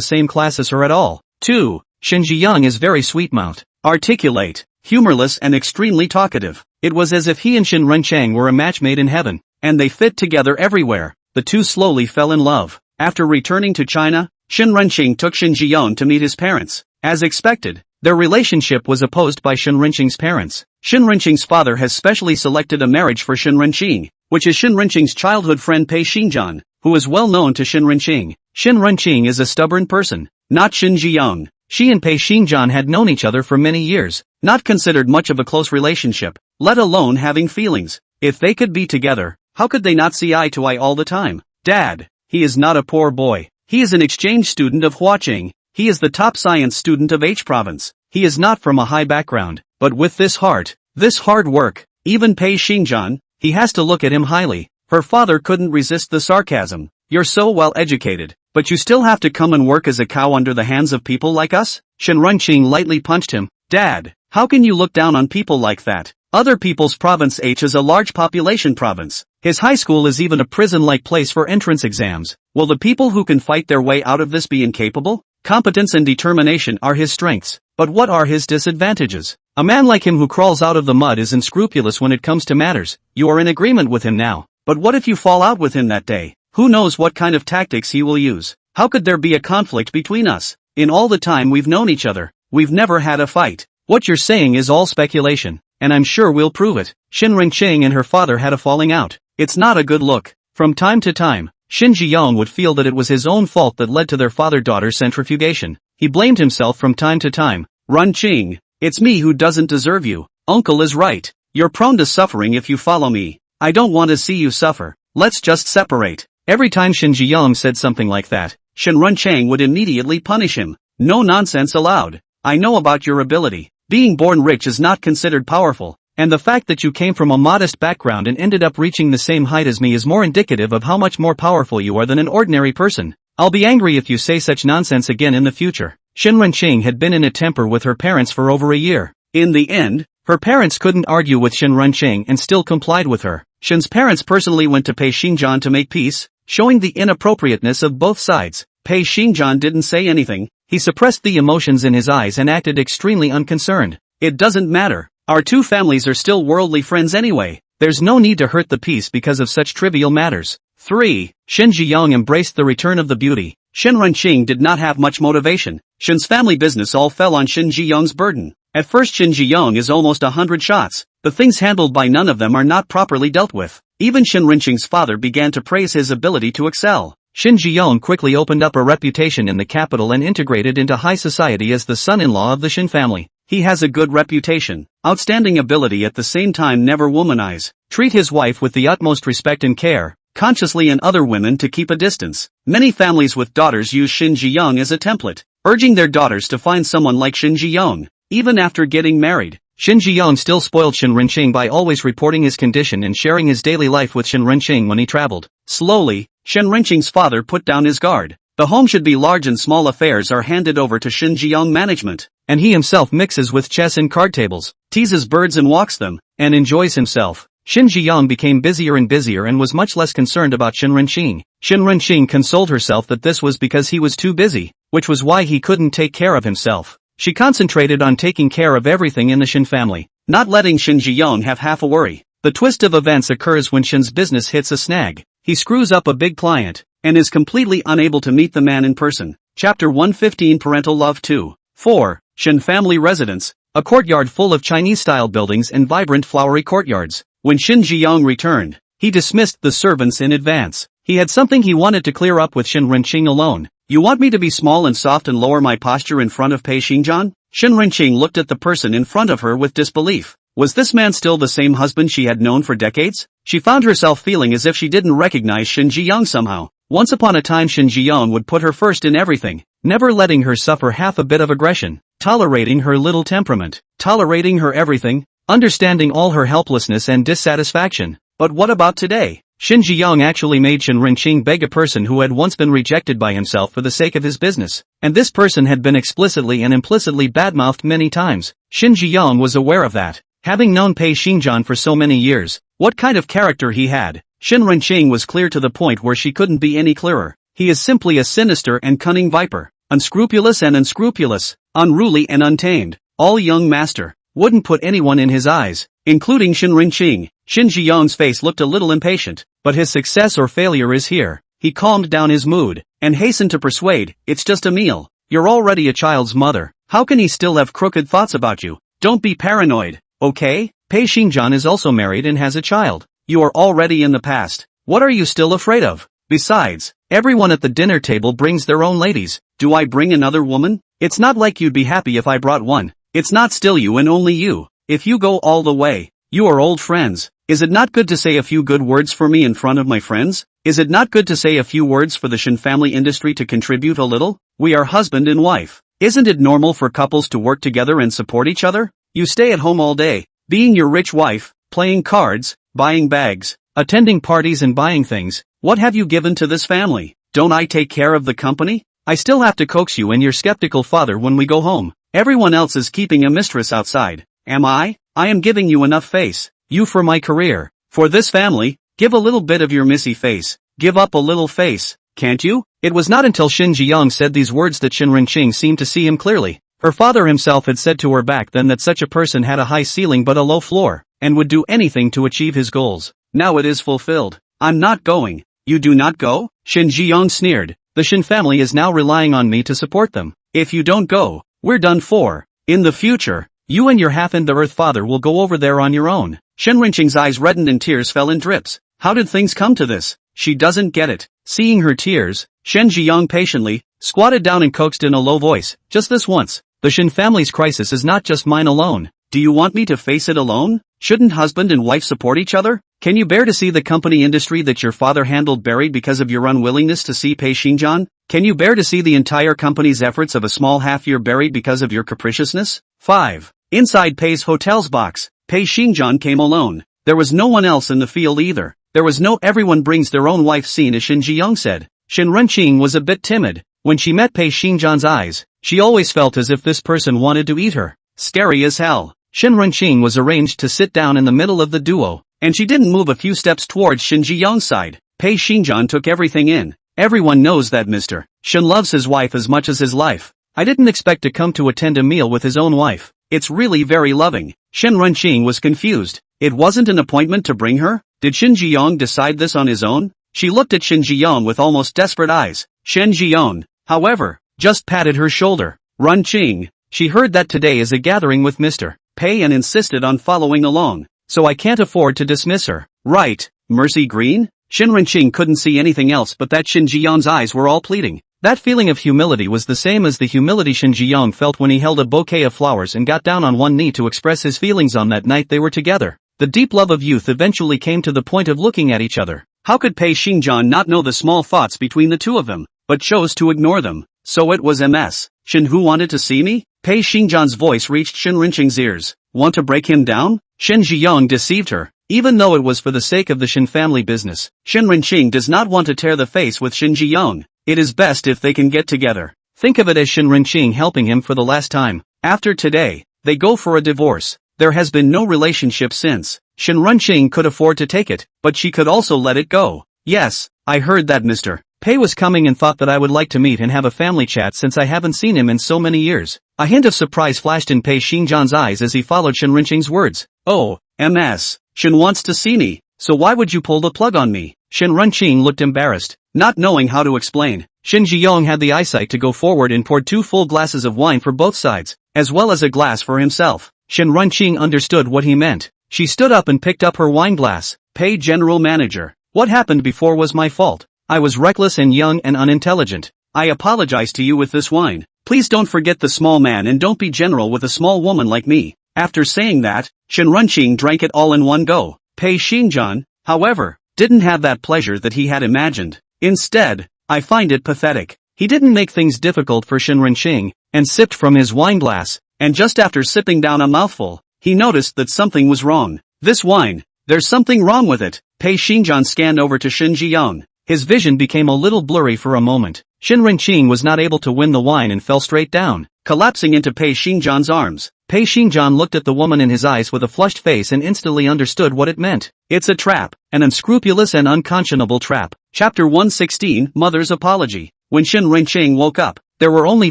same class as her at all. 2. Shin Jiyong is very sweet-mouthed, articulate, humorless and extremely talkative. It was as if he and Shin Renqing were a match made in heaven, and they fit together everywhere. The two slowly fell in love. After returning to China, Shin Renqing took Shin Jiyong to meet his parents. As expected, their relationship was opposed by Shin Renqing's parents. Shin Renqing's father has specially selected a marriage for Shin Renqing, which is Shin Renqing's childhood friend Pei Xinjian, who is well known to Shin Renqing. Shin Renqing is a stubborn person, not Shin Jiyong. She and Pei Xinjian had known each other for many years, not considered much of a close relationship, let alone having feelings. If they could be together, how could they not see eye to eye all the time? Dad, he is not a poor boy. He is an exchange student of Huaqing. He is the top science student of H province. He is not from a high background, but with this heart, this hard work, even Pei Xinjian, he has to look at him highly. Her father couldn't resist the sarcasm. You're so well educated, but you still have to come and work as a cow under the hands of people like us? Shin Renqing lightly punched him. Dad, how can you look down on people like that? Other people's province H is a large population province. His high school is even a prison-like place for entrance exams. Will the people who can fight their way out of this be incapable? Competence and determination are his strengths, but what are his disadvantages? A man like him who crawls out of the mud is unscrupulous when it comes to matters. You are in agreement with him now, but what if you fall out with him that day? Who knows what kind of tactics he will use? How could there be a conflict between us? In all the time we've known each other, we've never had a fight. What you're saying is all speculation, and I'm sure we'll prove it. Shin Renqing and her father had a falling out. It's not a good look. From time to time, Shin Jiyong would feel that it was his own fault that led to their father-daughter centrifugation. He blamed himself from time to time. Renqing, it's me who doesn't deserve you. Uncle is right. You're prone to suffering if you follow me. I don't want to see you suffer. Let's just separate. Every time Shin Jiyong said something like that, Shin Renqing would immediately punish him. No nonsense allowed. I know about your ability. Being born rich is not considered powerful, and the fact that you came from a modest background and ended up reaching the same height as me is more indicative of how much more powerful you are than an ordinary person. I'll be angry if you say such nonsense again in the future. Shin Renqing had been in a temper with her parents for over a year. In the end, her parents couldn't argue with Shin Renqing and still complied with her. Shin's parents personally went to Pei Xinjian to make peace, showing the inappropriateness of both sides. Pei Xinjian didn't say anything. He suppressed the emotions in his eyes and acted extremely unconcerned. It doesn't matter. Our two families are still worldly friends anyway. There's no need to hurt the peace because of such trivial matters. 3. Shin Jiyong embraced the return of the beauty. Shin Renqing did not have much motivation. Shin's family business all fell on Shin Jiyong's burden. At first Shin Jiyong is almost 100 shots. The things handled by none of them are not properly dealt with. Even Shin Renqing's father began to praise his ability to excel. Shin Jiyong quickly opened up a reputation in the capital and integrated into high society as the son-in-law of the Shin family. He has a good reputation, outstanding ability at the same time never womanize, treat his wife with the utmost respect and care, consciously and other women to keep a distance. Many families with daughters use Shin Jiyong as a template, urging their daughters to find someone like Shin Jiyong. Even after getting married, Shin Jiyong still spoiled Shin Renqing by always reporting his condition and sharing his daily life with Shin Renqing when he traveled. Slowly, Shen Renqing's father put down his guard. The home should be large and small affairs are handed over to Shen Jiang management, and he himself mixes with chess and card tables, teases birds and walks them, and enjoys himself. Shen Jiang became busier and busier and was much less concerned about Shen Renqing. Shen Renqing consoled herself that this was because he was too busy, which was why he couldn't take care of himself. She concentrated on taking care of everything in the Shen family, not letting Shen Jiang have half a worry. The twist of events occurs when Shen's business hits a snag. He screws up a big client, and is completely unable to meet the man in person. Chapter 115 Parental Love 2. 4. Shen Family Residence, a courtyard full of Chinese-style buildings and vibrant flowery courtyards. When Shen Jiang returned, he dismissed the servants in advance. He had something he wanted to clear up with Shen Renqing alone. You want me to be small and soft and lower my posture in front of Pei Xingjian? Shen Renqing looked at the person in front of her with disbelief. Was this man still the same husband she had known for decades? She found herself feeling as if she didn't recognize Shen Jiang somehow. Once upon a time Shen Jiang would put her first in everything, never letting her suffer half a bit of aggression, tolerating her little temperament, tolerating her everything, understanding all her helplessness and dissatisfaction. But what about today? Shen Jiang actually made Shen Renqing beg a person who had once been rejected by himself for the sake of his business, and this person had been explicitly and implicitly badmouthed many times. Shen Jiang was aware of that, having known Pei Xingjian for so many years, what kind of character he had. Shen Renqing was clear to the point where she couldn't be any clearer. He is simply a sinister and cunning viper, unscrupulous and unscrupulous, unruly and untamed. All young master, wouldn't put anyone in his eyes, including Shen Renqing. Shen Jiang's face looked a little impatient, but his success or failure is here. He calmed down his mood, and hastened to persuade, it's just a meal. You're already a child's mother. How can he still have crooked thoughts about you? Don't be paranoid, okay? Pei Xingjian is also married and has a child. You are already in the past. What are you still afraid of? Besides, everyone at the dinner table brings their own ladies. Do I bring another woman? It's not like you'd be happy if I brought one. It's not still you and only you. If you go all the way, you are old friends. Is it not good to say a few good words for me in front of my friends? Is it not good to say a few words for the Shen family industry to contribute a little? We are husband and wife. Isn't it normal for couples to work together and support each other? You stay at home all day, being your rich wife, playing cards, buying bags, attending parties and buying things. What have you given to this family? Don't I take care of the company? I still have to coax you and your skeptical father when we go home. Everyone else is keeping a mistress outside. Am I? I am giving you enough face. You for my career. For this family, give a little bit of your missy face. Give up a little face, can't you? It was not until Shen Jiang said these words that Shen Renqing seemed to see him clearly. Her father himself had said to her back then that such a person had a high ceiling but a low floor, and would do anything to achieve his goals. Now it is fulfilled. I'm not going. You do not go? Shen Jiang sneered. The Shen family is now relying on me to support them. If you don't go, we're done for. In the future, you and your half-in-the-earth father will go over there on your own. Shen Renqing's eyes reddened and tears fell in drips. How did things come to this? She doesn't get it. Seeing her tears, Shen Jiang patiently squatted down and coaxed in a low voice. Just this once. The Shen family's crisis is not just mine alone. Do you want me to face it alone? Shouldn't husband and wife support each other? Can you bear to see the company industry that your father handled buried because of your unwillingness to see Pei Xingjian? Can you bear to see the entire company's efforts of a small half-year buried because of your capriciousness? 5. Inside Pei's hotel's box, Pei Xingjian came alone. There was no one else in the field either. There was no everyone brings their own wife scene as Shen Jiang said. Shen Renqing was a bit timid. When she met Pei Xingjian's eyes, she always felt as if this person wanted to eat her. Scary as hell. Shen Renqing was arranged to sit down in the middle of the duo, and she didn't move a few steps towards Shen Jiang's side. Pei Xingjian took everything in. Everyone knows that Mr. Shen loves his wife as much as his life. I didn't expect to come to attend a meal with his own wife. It's really very loving. Shen Renqing was confused. It wasn't an appointment to bring her? Did Shen Jiang decide this on his own? She looked at Shen Jiang with almost desperate eyes. Shen Jiang, however, just patted her shoulder. Renqing, she heard that today is a gathering with Mr. Pei and insisted on following along, so I can't afford to dismiss her. Right, Mercy Green? Shen Renqing couldn't see anything else but that Shen Jiang's eyes were all pleading. That feeling of humility was the same as the humility Shen Jiang felt when he held a bouquet of flowers and got down on one knee to express his feelings on that night they were together. The deep love of youth eventually came to the point of looking at each other. How could Pei Xingjian not know the small thoughts between the two of them, but chose to ignore them? So it was MS. Shen who wanted to see me? Pei Xingjian's voice reached Shen Renqing's ears. Want to break him down? Shen Jiang deceived her. even though it was for the sake of the Shin family business. Shin Renqing does not want to tear the face with Shin Ji-young. It is best if they can get together. Think of it as Shin Renqing helping him for the last time. After today, they go for a divorce. There has been no relationship since. Shin Renqing could afford to take it, but she could also let it go. Yes, I heard that Mr. Pei was coming and thought that I would like to meet and have a family chat since I haven't seen him in so many years. A hint of surprise flashed in Pei Xingjian's eyes as he followed Shin Renqing's words. Oh, MS. Shin wants to see me, so why would you pull the plug on me? Shin Renqing looked embarrassed, not knowing how to explain. Shin Ji-young had the eyesight to go forward and poured 2 full glasses of wine for both sides, as well as a glass for himself. Shin Renqing understood what he meant. She stood up and picked up her wine glass. Pei General Manager. What happened before was my fault. I was reckless and young and unintelligent. I apologize to you with this wine. Please don't forget the small man and don't be general with a small woman like me. After saying that, Shin Renqing drank it all in one go. Pei Xingjian, however, didn't have that pleasure that he had imagined. Instead, I find it pathetic. He didn't make things difficult for Shin Renqing, and sipped from his wine glass, and just after sipping down a mouthful, he noticed that something was wrong. This wine, there's something wrong with it. Pei Xingjian scanned over to Shin Ji-young. His vision became a little blurry for a moment. Shin Renqing was not able to win the wine and fell straight down, collapsing into Pei Xingjian's arms. Pei Xingjian looked at the woman in his eyes with a flushed face and instantly understood what it meant. It's a trap, an unscrupulous and unconscionable trap. Chapter 116, Mother's Apology. When Shin Renqing woke up, there were only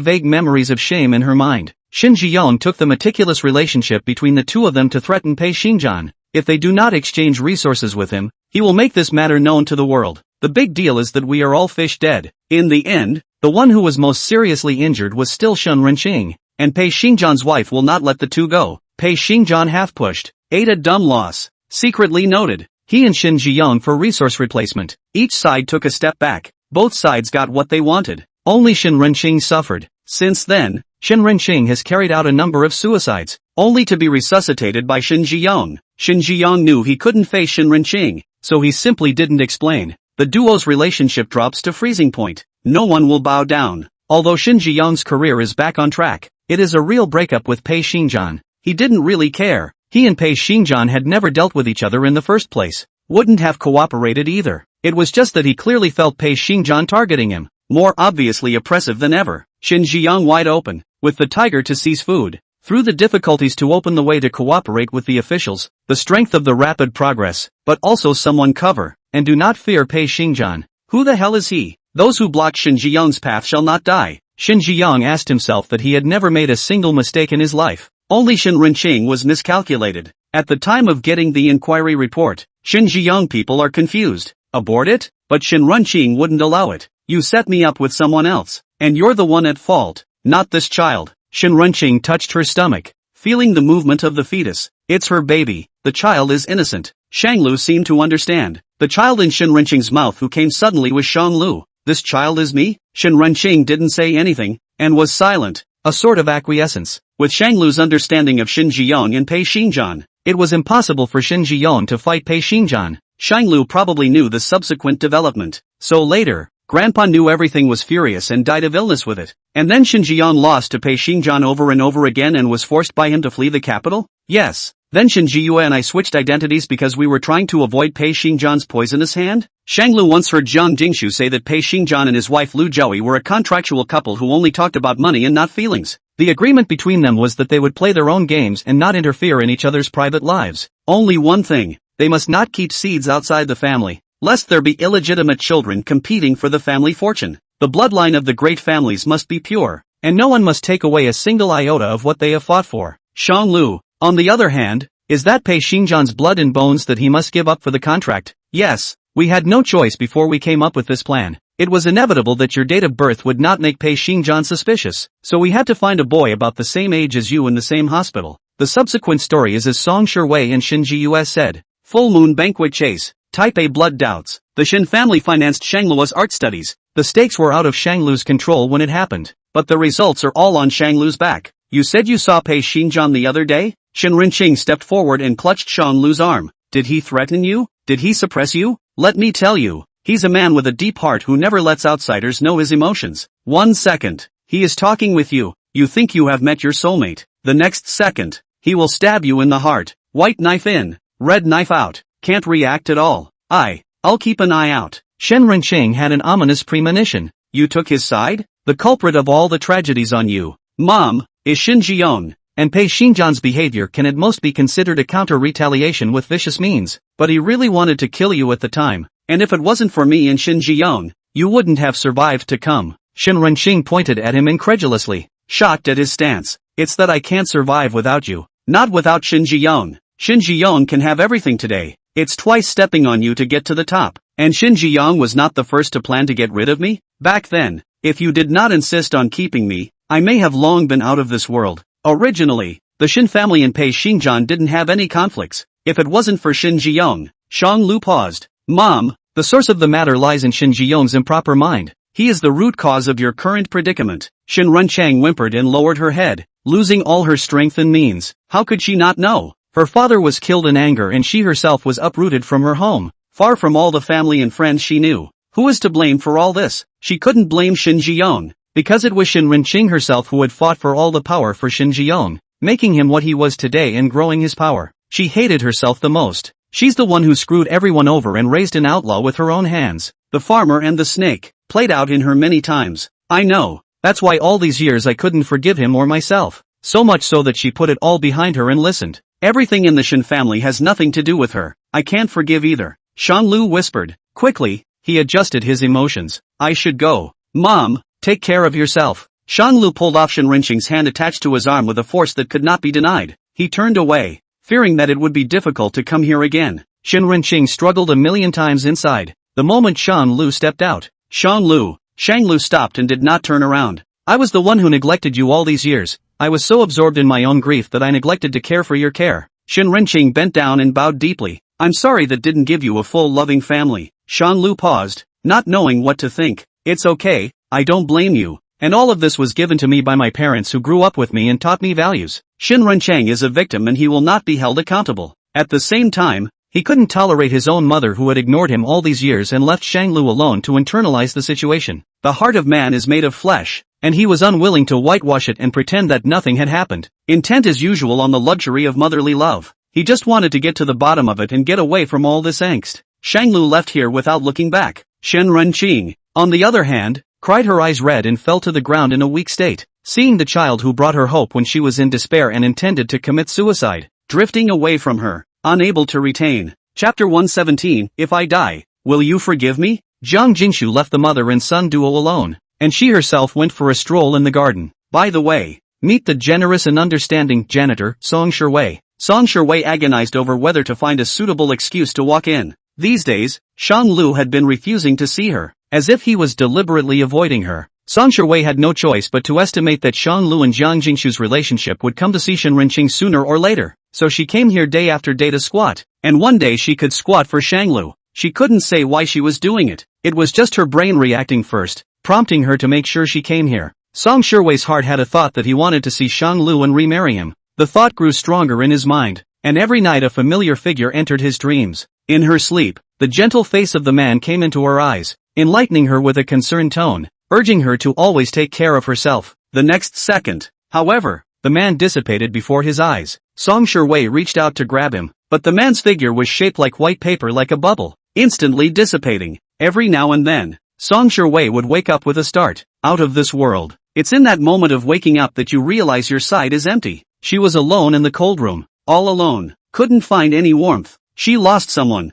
vague memories of shame in her mind. Shin Ji-young took the meticulous relationship between the two of them to threaten Pei Xingjian. If they do not exchange resources with him, he will make this matter known to the world. The big deal is that we are all fish dead. In the end, the one who was most seriously injured was still Shin Renqing, and Pei Xingjian's wife will not let the two go. Pei Xingjian half-pushed, ate a dumb loss. Secretly noted, he and Shin Ji-young for resource replacement. Each side took a step back. Both sides got what they wanted. Only Shin Renqing suffered. Since then, Shin Renqing has carried out a number of suicides, only to be resuscitated by Shin Ji-young. Shin Ji-young knew he couldn't face Shin Renqing, so he simply didn't explain. The duo's relationship drops to freezing point. No one will bow down. Although Shin Ji-young's career is back on track, it is a real breakup with Pei Xingjian. He didn't really care. He and Pei Xingjian had never dealt with each other in the first place. Wouldn't have cooperated either. It was just that he clearly felt Pei Xingjian targeting him, more obviously oppressive than ever. Shin Ji-young wide open, with the tiger to seize food. Through the difficulties to open the way to cooperate with the officials, the strength of the rapid progress, but also someone cover, and do not fear Pei Xingjian. Who the hell is he? Those who block Shin Ji-young's path shall not die. Shin Ji-young asked himself that he had never made a single mistake in his life. Only Shin Renqing was miscalculated. At the time of getting the inquiry report, Shin Ji-young people are confused. Abort it? But Shin Renqing wouldn't allow it. You set me up with someone else, and you're the one at fault, not this child. Shin Renqing touched her stomach, feeling the movement of the fetus. It's her baby. The child is innocent. Shanglu seemed to understand. The child in Shin Renqing's mouth who came suddenly was Shanglu. This child is me? Shin Renqing didn't say anything, and was silent. A sort of acquiescence. With Shanglu's understanding of Shin Ji-young and Pei Xingjian, it was impossible for Shin Ji-young to fight Pei Xingjian. Shanglu probably knew the subsequent development. So later, Grandpa knew everything was furious and died of illness with it. And then Shin Ji-young lost to Pei Xingjian over and over again and was forced by him to flee the capital? Yes. Then Shin Ji-yue and I switched identities because we were trying to avoid Pei Xingjian's poisonous hand? Shanglu once heard Jiang Jingshu say that Pei Xingjian and his wife Lu Joey were a contractual couple who only talked about money and not feelings. The agreement between them was that they would play their own games and not interfere in each other's private lives. Only one thing. They must not keep seeds outside the family, lest there be illegitimate children competing for the family fortune. The bloodline of the great families must be pure, and no one must take away a single iota of what they have fought for. Shanglu, on the other hand, is that Pei Xingjian's blood and bones that he must give up for the contract? Yes, we had no choice before we came up with this plan. It was inevitable that your date of birth would not make Pei Xingjian suspicious, so we had to find a boy about the same age as you in the same hospital. The subsequent story is as Song Shiwei and Shin Ji-yue said. Full moon banquet chase. Type A blood doubts. The Shin family financed Shanglu's art studies. The stakes were out of Shanglu's control when it happened, but the results are all on Shanglu's back. You said you saw Pei Xingjian the other day? Shin Renqing stepped forward and clutched Shanglu's arm. Did he threaten you? Did he suppress you? Let me tell you, he's a man with a deep heart who never lets outsiders know his emotions. 1 second, he is talking with you. You think you have met your soulmate. The next second, he will stab you in the heart. White knife in, red knife out. can't react at all. I'll keep an eye out. Shen Renqing had an ominous premonition. You took his side? The culprit of all the tragedies on you, Mom, is Shin Jiong, and Pei Xingjian's behavior can at most be considered a counter-retaliation with vicious means, but he really wanted to kill you at the time, and if it wasn't for me and Shin Jiong, you wouldn't have survived to come. Shen Renqing pointed at him incredulously, shocked at his stance. It's that I can't survive without you, not without Shin Jiong. Shin Jiong can have everything today. It's twice stepping on you to get to the top, and Shin Jiong was not the first to plan to get rid of me? Back then, if you did not insist on keeping me, I may have long been out of this world. Originally, the Shin family and Pei Xingjian didn't have any conflicts. If it wasn't for Shin Jiong, Shang Lu paused. Mom, the source of the matter lies in Shin Jiong's improper mind. He is the root cause of your current predicament. Shin Renqiang whimpered and lowered her head, losing all her strength and means. How could she not know? Her father was killed in anger and she herself was uprooted from her home, far from all the family and friends she knew. Who is to blame for all this? She couldn't blame Shin Jiong, because it was Shin Renqing herself who had fought for all the power for Shin Jiong, making him what he was today and growing his power. She hated herself the most. She's the one who screwed everyone over and raised an outlaw with her own hands. The farmer and the snake, played out in her many times. I know. That's why all these years I couldn't forgive him or myself. So much so that she put it all behind her and listened. Everything in the Shin family has nothing to do with her. I can't forgive either. Shang Lu whispered. Quickly, he adjusted his emotions. I should go. Mom, take care of yourself. Shang Lu pulled off Shin Renqing's hand attached to his arm with a force that could not be denied. He turned away, fearing that it would be difficult to come here again. Shin Renqing struggled a million times inside. The moment Shang Lu stepped out, Shang Lu stopped and did not turn around. I was the one who neglected you all these years. I was so absorbed in my own grief that I neglected to care for your care. Shin Renqing bent down and bowed deeply. I'm sorry that didn't give you a full loving family. Shang Lu paused, not knowing what to think. It's okay, I don't blame you. And all of this was given to me by my parents who grew up with me and taught me values. Shin Renqiang is a victim and he will not be held accountable. At the same time, he couldn't tolerate his own mother who had ignored him all these years and left Shang Lu alone to internalize the situation. The heart of man is made of flesh, and he was unwilling to whitewash it and pretend that nothing had happened. Intent as usual on the luxury of motherly love. He just wanted to get to the bottom of it and get away from all this angst. Shang Lu left here without looking back. Shen Renqing, on the other hand, cried her eyes red and fell to the ground in a weak state, seeing the child who brought her hope when she was in despair and intended to commit suicide, drifting away from her, unable to retain. Chapter 117, If I Die, Will You Forgive Me? Jiang Jingshu left the mother and son duo alone, and she herself went for a stroll in the garden. By the way, meet the generous and understanding janitor, Song Shiwei. Song Shiwei agonized over whether to find a suitable excuse to walk in. These days, Shang Lu had been refusing to see her, as if he was deliberately avoiding her. Song Shiwei had no choice but to estimate that Shang Lu and Jiang Jingshu's relationship would come to see Shin Renqing sooner or later, so she came here day after day to squat, and one day she could squat for Shang Lu. She couldn't say why she was doing it. It was just her brain reacting first, prompting her to make sure she came here. Song Shiwei's heart had a thought that he wanted to see Shang Lu and remarry him. The thought grew stronger in his mind, and every night a familiar figure entered his dreams. In her sleep, the gentle face of the man came into her eyes, enlightening her with a concerned tone, urging her to always take care of herself. The next second, however, the man dissipated before his eyes. Song Shiwei reached out to grab him, but the man's figure was shaped like white paper, like a bubble, instantly dissipating. Every now and then, Song Shiwei would wake up with a start, out of this world. It's in that moment of waking up that you realize your side is empty. She was alone in the cold room, all alone, couldn't find any warmth. She lost someone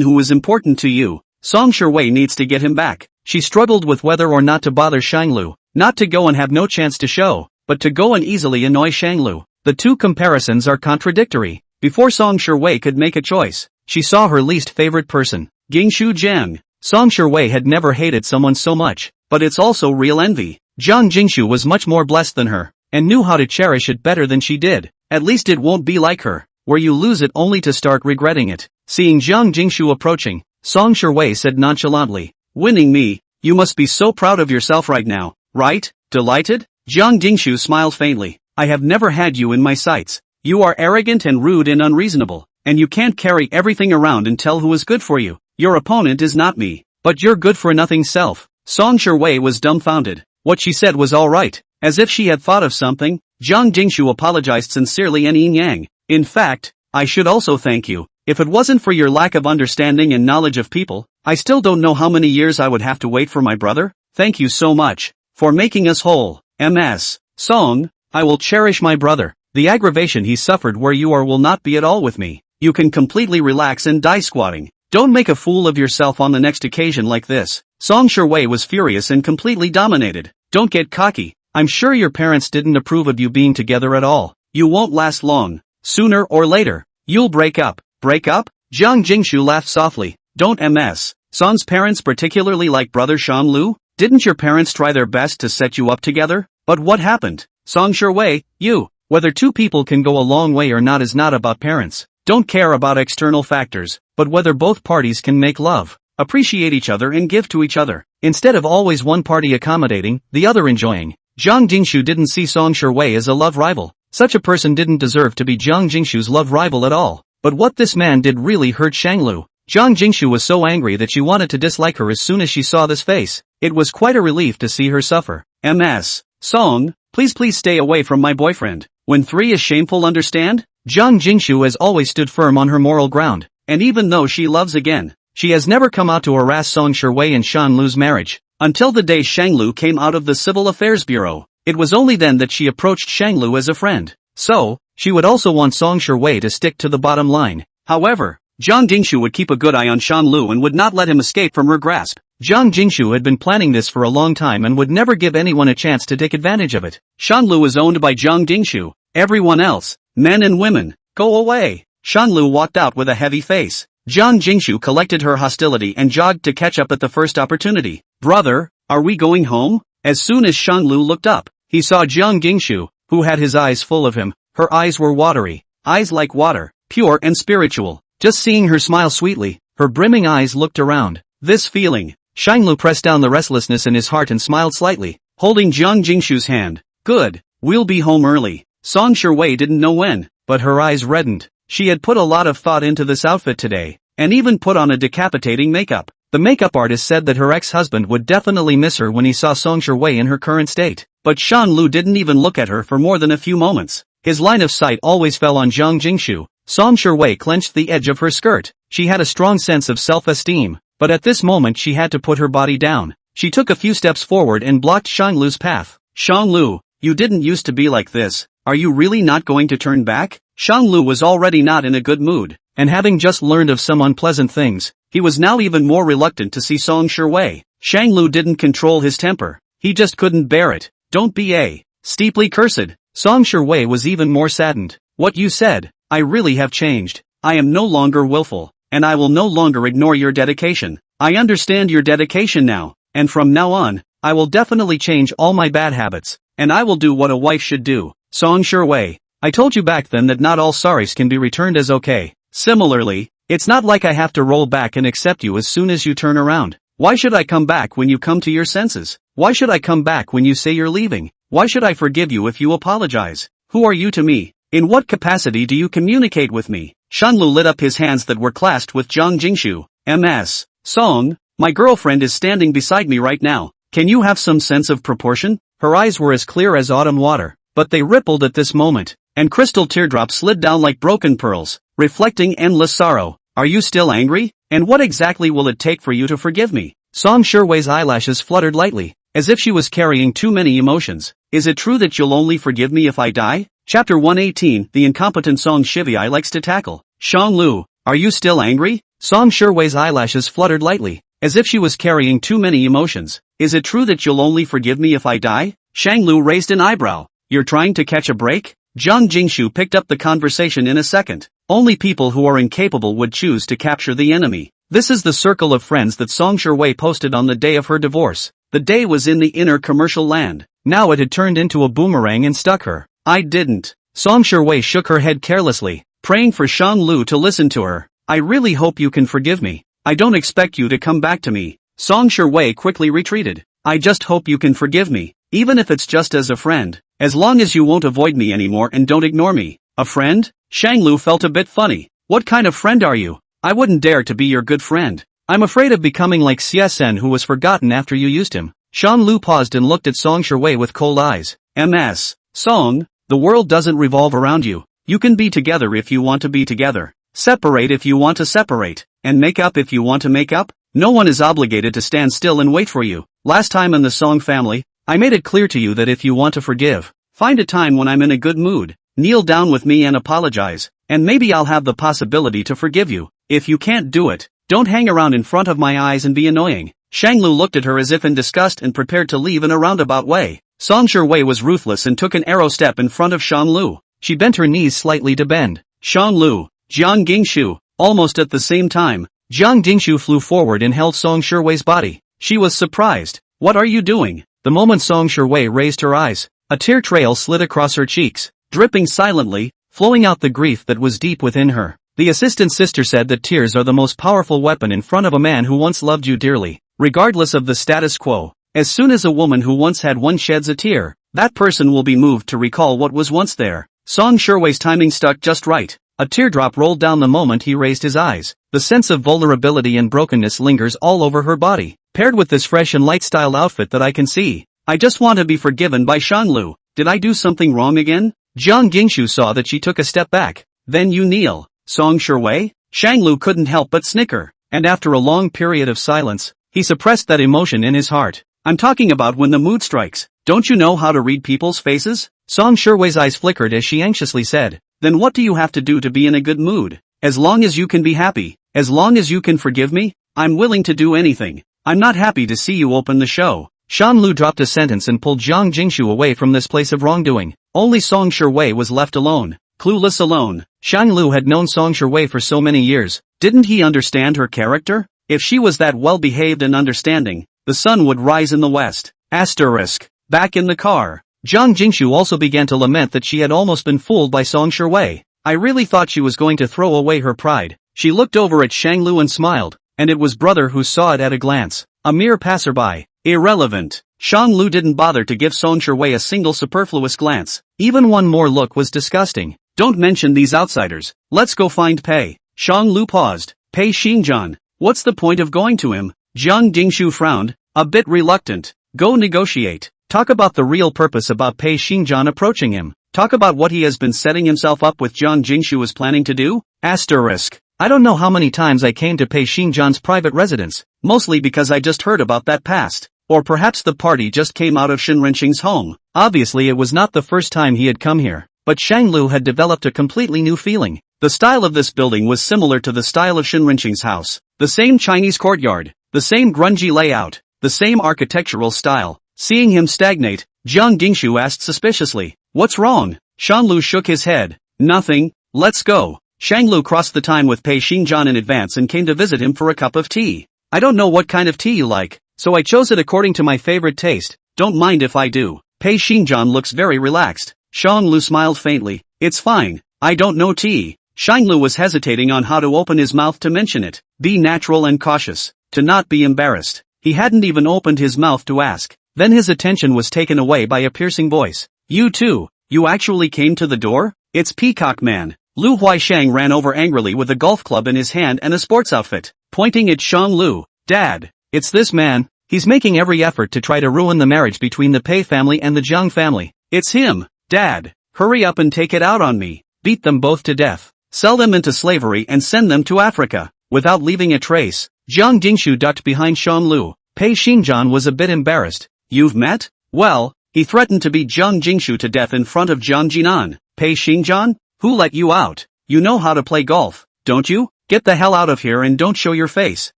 who was important to you. Song Shiwei needs to get him back. She struggled with whether or not to bother Shang Lu, not to go and have no chance to show, but to go and easily annoy Shang Lu. The two comparisons are contradictory. Before Song Shiwei could make a choice, she saw her least favorite person, Gingshu Jiang. Song Shiwei had never hated someone so much, but it's also real envy. Jiang Jingshu was much more blessed than her, and knew how to cherish it better than she did. At least it won't be like her, where you lose it only to start regretting it. Seeing Jiang Jingshu approaching, Song Shiwei said nonchalantly, winning me, you must be so proud of yourself right now, right? Delighted? Jiang Jingshu smiled faintly. I have never had you in my sights. You are arrogant and rude and unreasonable, and you can't carry everything around and tell who is good for you. Your opponent is not me, but your good-for-nothing self. Song Shiwei was dumbfounded. What she said was all right, as if she had thought of something. Jiang Jingshu apologized sincerely and yin yang. In fact, I should also thank you. If it wasn't for your lack of understanding and knowledge of people, I still don't know how many years I would have to wait for my brother. Thank you so much for making us whole. MS. Song, I will cherish my brother. The aggravation he suffered where you are will not be at all with me. You can completely relax and die squatting. Don't make a fool of yourself on the next occasion like this. Song Sherwei was furious and completely dominated. Don't get cocky. I'm sure your parents didn't approve of you being together at all. You won't last long. Sooner or later, you'll break up. Break up? Jiang Jingshu laughed softly. Don't MS. Song's parents particularly like brother Shan Lu? Didn't your parents try their best to set you up together? But what happened? Song Sherwei, you. Whether two people can go a long way or not is not about parents. Don't care about external factors, but whether both parties can make love, appreciate each other and give to each other, instead of always one party accommodating, the other enjoying. Jiang Jingshu didn't see Song Sherwei as a love rival. Such a person didn't deserve to be Jiang Jingshu's love rival at all. But what this man did really hurt Shanglu. Jiang Jingshu was so angry that she wanted to dislike her as soon as she saw this face. It was quite a relief to see her suffer. MS. Song, please stay away from my boyfriend. When 3 is shameful, understand? Jiang Jingshu has always stood firm on her moral ground, and even though she loves again, she has never come out to harass Song Sherwei and Shan Lu's marriage. Until the day Shanglu came out of the Civil Affairs Bureau, it was only then that she approached Shanglu as a friend. So, she would also want Song Sherwei to stick to the bottom line. However, Jiang Jingshu would keep a good eye on Shan Lu and would not let him escape from her grasp. Jiang Jingshu had been planning this for a long time and would never give anyone a chance to take advantage of it. Shan Lu is owned by Jiang Jingshu. Everyone else, men and women, go away. Shan Lu walked out with a heavy face. Jiang Jingshu collected her hostility and jogged to catch up at the first opportunity. Brother, are we going home? As soon as Shan Lu looked up, he saw Jiang Jingshu, who had his eyes full of him. Her eyes were watery, eyes like water, pure and spiritual. Just seeing her smile sweetly, her brimming eyes looked around. This feeling, Shanglu pressed down the restlessness in his heart and smiled slightly, holding Jiang Jingshu's hand. Good, we'll be home early. Song Sherwei didn't know when, but her eyes reddened. She had put a lot of thought into this outfit today, and even put on a decapitating makeup. The makeup artist said that her ex-husband would definitely miss her when he saw Song Sherwei in her current state. But Shan Lu didn't even look at her for more than a few moments. His line of sight always fell on Jiang Jingshu. Song Sherwei clenched the edge of her skirt. She had a strong sense of self-esteem, but at this moment she had to put her body down. She took a few steps forward and blocked Shang Lu's path. Shang Lu, you didn't used to be like this. Are you really not going to turn back? Shang Lu was already not in a good mood, and having just learned of some unpleasant things, he was now even more reluctant to see Song Sherwei. Shang Lu didn't control his temper. He just couldn't bear it. Don't be a steeply cursed. Song Sherwei was even more saddened. What you said, I really have changed. I am no longer willful, and I will no longer ignore your dedication. I understand your dedication now, and from now on, I will definitely change all my bad habits, and I will do what a wife should do. Song Sherwei, I told you back then that not all saris can be returned as okay. Similarly, it's not like I have to roll back and accept you as soon as you turn around. Why should I come back when you come to your senses? Why should I come back when you say you're leaving? Why should I forgive you if you apologize? Who are you to me? In what capacity do you communicate with me? Shanlu lit up his hands that were clasped with Jiang Jingshu. MS. Song, my girlfriend is standing beside me right now. Can you have some sense of proportion? Her eyes were as clear as autumn water, but they rippled at this moment, and crystal teardrops slid down like broken pearls, reflecting endless sorrow. Are you still angry? And what exactly will it take for you to forgive me? Song Sherwei's eyelashes fluttered lightly, as if she was carrying too many emotions. Is it true that you'll only forgive me if I die? Chapter 118, the incompetent Song Shivai likes to tackle. Shang Lu, are you still angry? Song Sherwei's eyelashes fluttered lightly, as if she was carrying too many emotions. Is it true that you'll only forgive me if I die? Shang Lu raised an eyebrow. You're trying to catch a break? Jiang Jingshu picked up the conversation in a second. Only people who are incapable would choose to capture the enemy. This is the circle of friends that Song Sherwei posted on the day of her divorce. The day was in the inner commercial land. Now it had turned into a boomerang and stuck her. I didn't. Song Sherwei shook her head carelessly, praying for Shang Lu to listen to her. I really hope you can forgive me. I don't expect you to come back to me. Song Sherwei quickly retreated. I just hope you can forgive me, even if it's just as a friend. As long as you won't avoid me anymore and don't ignore me. A friend? Shang Lu felt a bit funny. What kind of friend are you? I wouldn't dare to be your good friend. I'm afraid of becoming like Xie Sen, who was forgotten after you used him. Shang Lu paused and looked at Song Sherwei with cold eyes. MS. Song, the world doesn't revolve around you. You can be together if you want to be together. Separate if you want to separate, and make up if you want to make up. No one is obligated to stand still and wait for you. Last time in the song family, I made it clear to you that if you want to forgive, find a time when I'm in a good mood, kneel down with me and apologize, and maybe I'll have the possibility to forgive you. If you can't do it, don't hang around in front of my eyes and be annoying. Shanglu looked at her as if in disgust and prepared to leave in a roundabout way. Song Shui was ruthless and took an arrow step in front of Shanglu. She bent her knees slightly to bend. Shanglu, Jiang Gingshu, almost at the same time, Jiang Gingshu flew forward and held Song Shui's body. She was surprised. What are you doing? The moment Song Shui raised her eyes, a tear trail slid across her cheeks, dripping silently, flowing out the grief that was deep within her. The assistant sister said that tears are the most powerful weapon in front of a man who once loved you dearly, regardless of the status quo. As soon as a woman who once had one sheds a tear, that person will be moved to recall what was once there. Song Shui's timing stuck just right. A teardrop rolled down the moment he raised his eyes. The sense of vulnerability and brokenness lingers all over her body, paired with this fresh and light-style outfit that I can see. I just want to be forgiven by Shanglu. Did I do something wrong again? Jiang Gingshu saw that she took a step back. Then you kneel. Song Shui? Shanglu couldn't help but snicker, and after a long period of silence, he suppressed that emotion in his heart. I'm talking about when the mood strikes. Don't you know how to read people's faces? Song Shui's eyes flickered as she anxiously said. Then what do you have to do to be in a good mood? As long as you can be happy, as long as you can forgive me, I'm willing to do anything. I'm not happy to see you open the show. Shanlu dropped a sentence and pulled Jiang Jingshu away from this place of wrongdoing. Only Song Shui was left alone. Clueless alone. Shanglu had known Song Shui for so many years. Didn't he understand her character? If she was that well-behaved and understanding, the sun would rise in the west. Asterisk. Back in the car, Jiang Jingshu also began to lament that she had almost been fooled by Song Shui. I really thought she was going to throw away her pride. She looked over at Shanglu and smiled, and it was brother who saw it at a glance. A mere passerby. Irrelevant. Shanglu didn't bother to give Song Shui a single superfluous glance. Even one more look was disgusting. Don't mention these outsiders. Let's go find Pei. Shanglu paused. Pei Xingjian. What's the point of going to him? Jiang Jingshu frowned, a bit reluctant. Go negotiate. Talk about the real purpose about Pei Xingjian approaching him. Talk about what he has been setting himself up with Jiang Jingshu is planning to do? Asterisk. I don't know how many times I came to Pei Xingjian's private residence, mostly because I just heard about that past. Or perhaps the party just came out of Shinrenqing's home. Obviously it was not the first time he had come here, but Shanglu had developed a completely new feeling. The style of this building was similar to the style of Shinrenqing's house. The same Chinese courtyard, the same grungy layout, the same architectural style. Seeing him stagnate, Jiang Jingshu asked suspiciously, "What's wrong?" Shanglu shook his head. "Nothing, let's go." Shanglu crossed the time with Pei Xingjian in advance and came to visit him for a cup of tea. "I don't know what kind of tea you like, so I chose it according to my favorite taste. Don't mind if I do." Pei Xingjian looks very relaxed. Shanglu smiled faintly. "It's fine, I don't know tea." Shanglu was hesitating on how to open his mouth to mention it. Be natural and cautious. To not be embarrassed. He hadn't even opened his mouth to ask. Then his attention was taken away by a piercing voice. "You too? You actually came to the door? It's Peacock Man." Lu Huaishang ran over angrily with a golf club in his hand and a sports outfit, pointing at Shanglu. "Dad, it's this man. He's making every effort to try to ruin the marriage between the Pei family and the Jiang family. It's him. Dad, hurry up and take it out on me. Beat them both to death. Sell them into slavery and send them to Africa, without leaving a trace." Jiang Jingshu ducked behind Shanglu. Pei Xingjian was a bit embarrassed. "You've met? Well, he threatened to beat Jiang Jingshu to death in front of Jiang Jinan." "Pei Xingjian? Who let you out? You know how to play golf, don't you? Get the hell out of here and don't show your face.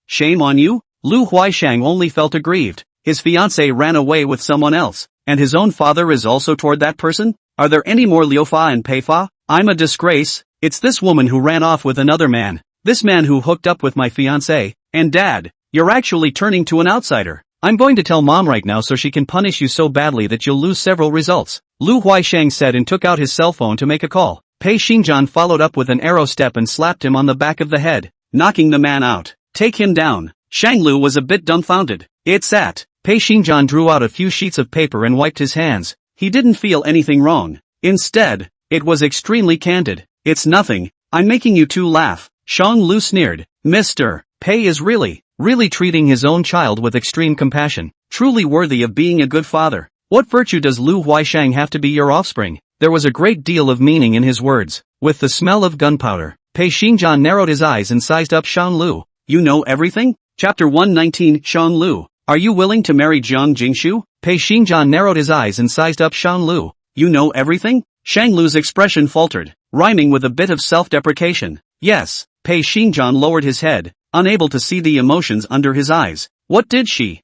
Shame on you." Lu Huaishang only felt aggrieved. His fiancée ran away with someone else, and his own father is also toward that person? Are there any more Liu Fa and Pei Fa? I'm a disgrace. It's this woman who ran off with another man. This man who hooked up with my fiancée. And Dad, you're actually turning to an outsider. I'm going to tell Mom right now so she can punish you so badly that you'll lose several results. Lu Huaishang said and took out his cell phone to make a call. Pei Xingjian followed up with an arrow step and slapped him on the back of the head, knocking the man out. "Take him down." Shanglu was a bit dumbfounded. "It's at." Pei Xingjian drew out a few sheets of paper and wiped his hands. He didn't feel anything wrong. Instead, it was extremely candid. "It's nothing. I'm making you two laugh." Shanglu sneered. "Mr. Pei is really treating his own child with extreme compassion. Truly worthy of being a good father. What virtue does Lu Huaishang have to be your offspring?" There was a great deal of meaning in his words. With the smell of gunpowder, Pei Xingjian narrowed his eyes and sized up Shang Lu. You know everything? Chapter 119 Shang Lu. Are you willing to marry Jiang Jingshu? Pei Xingjian narrowed his eyes and sized up Shang Lu. You know everything? Shang Lu's expression faltered, rhyming with a bit of self-deprecation. Yes. Pei Xingjian lowered his head, unable to see the emotions under his eyes. What did she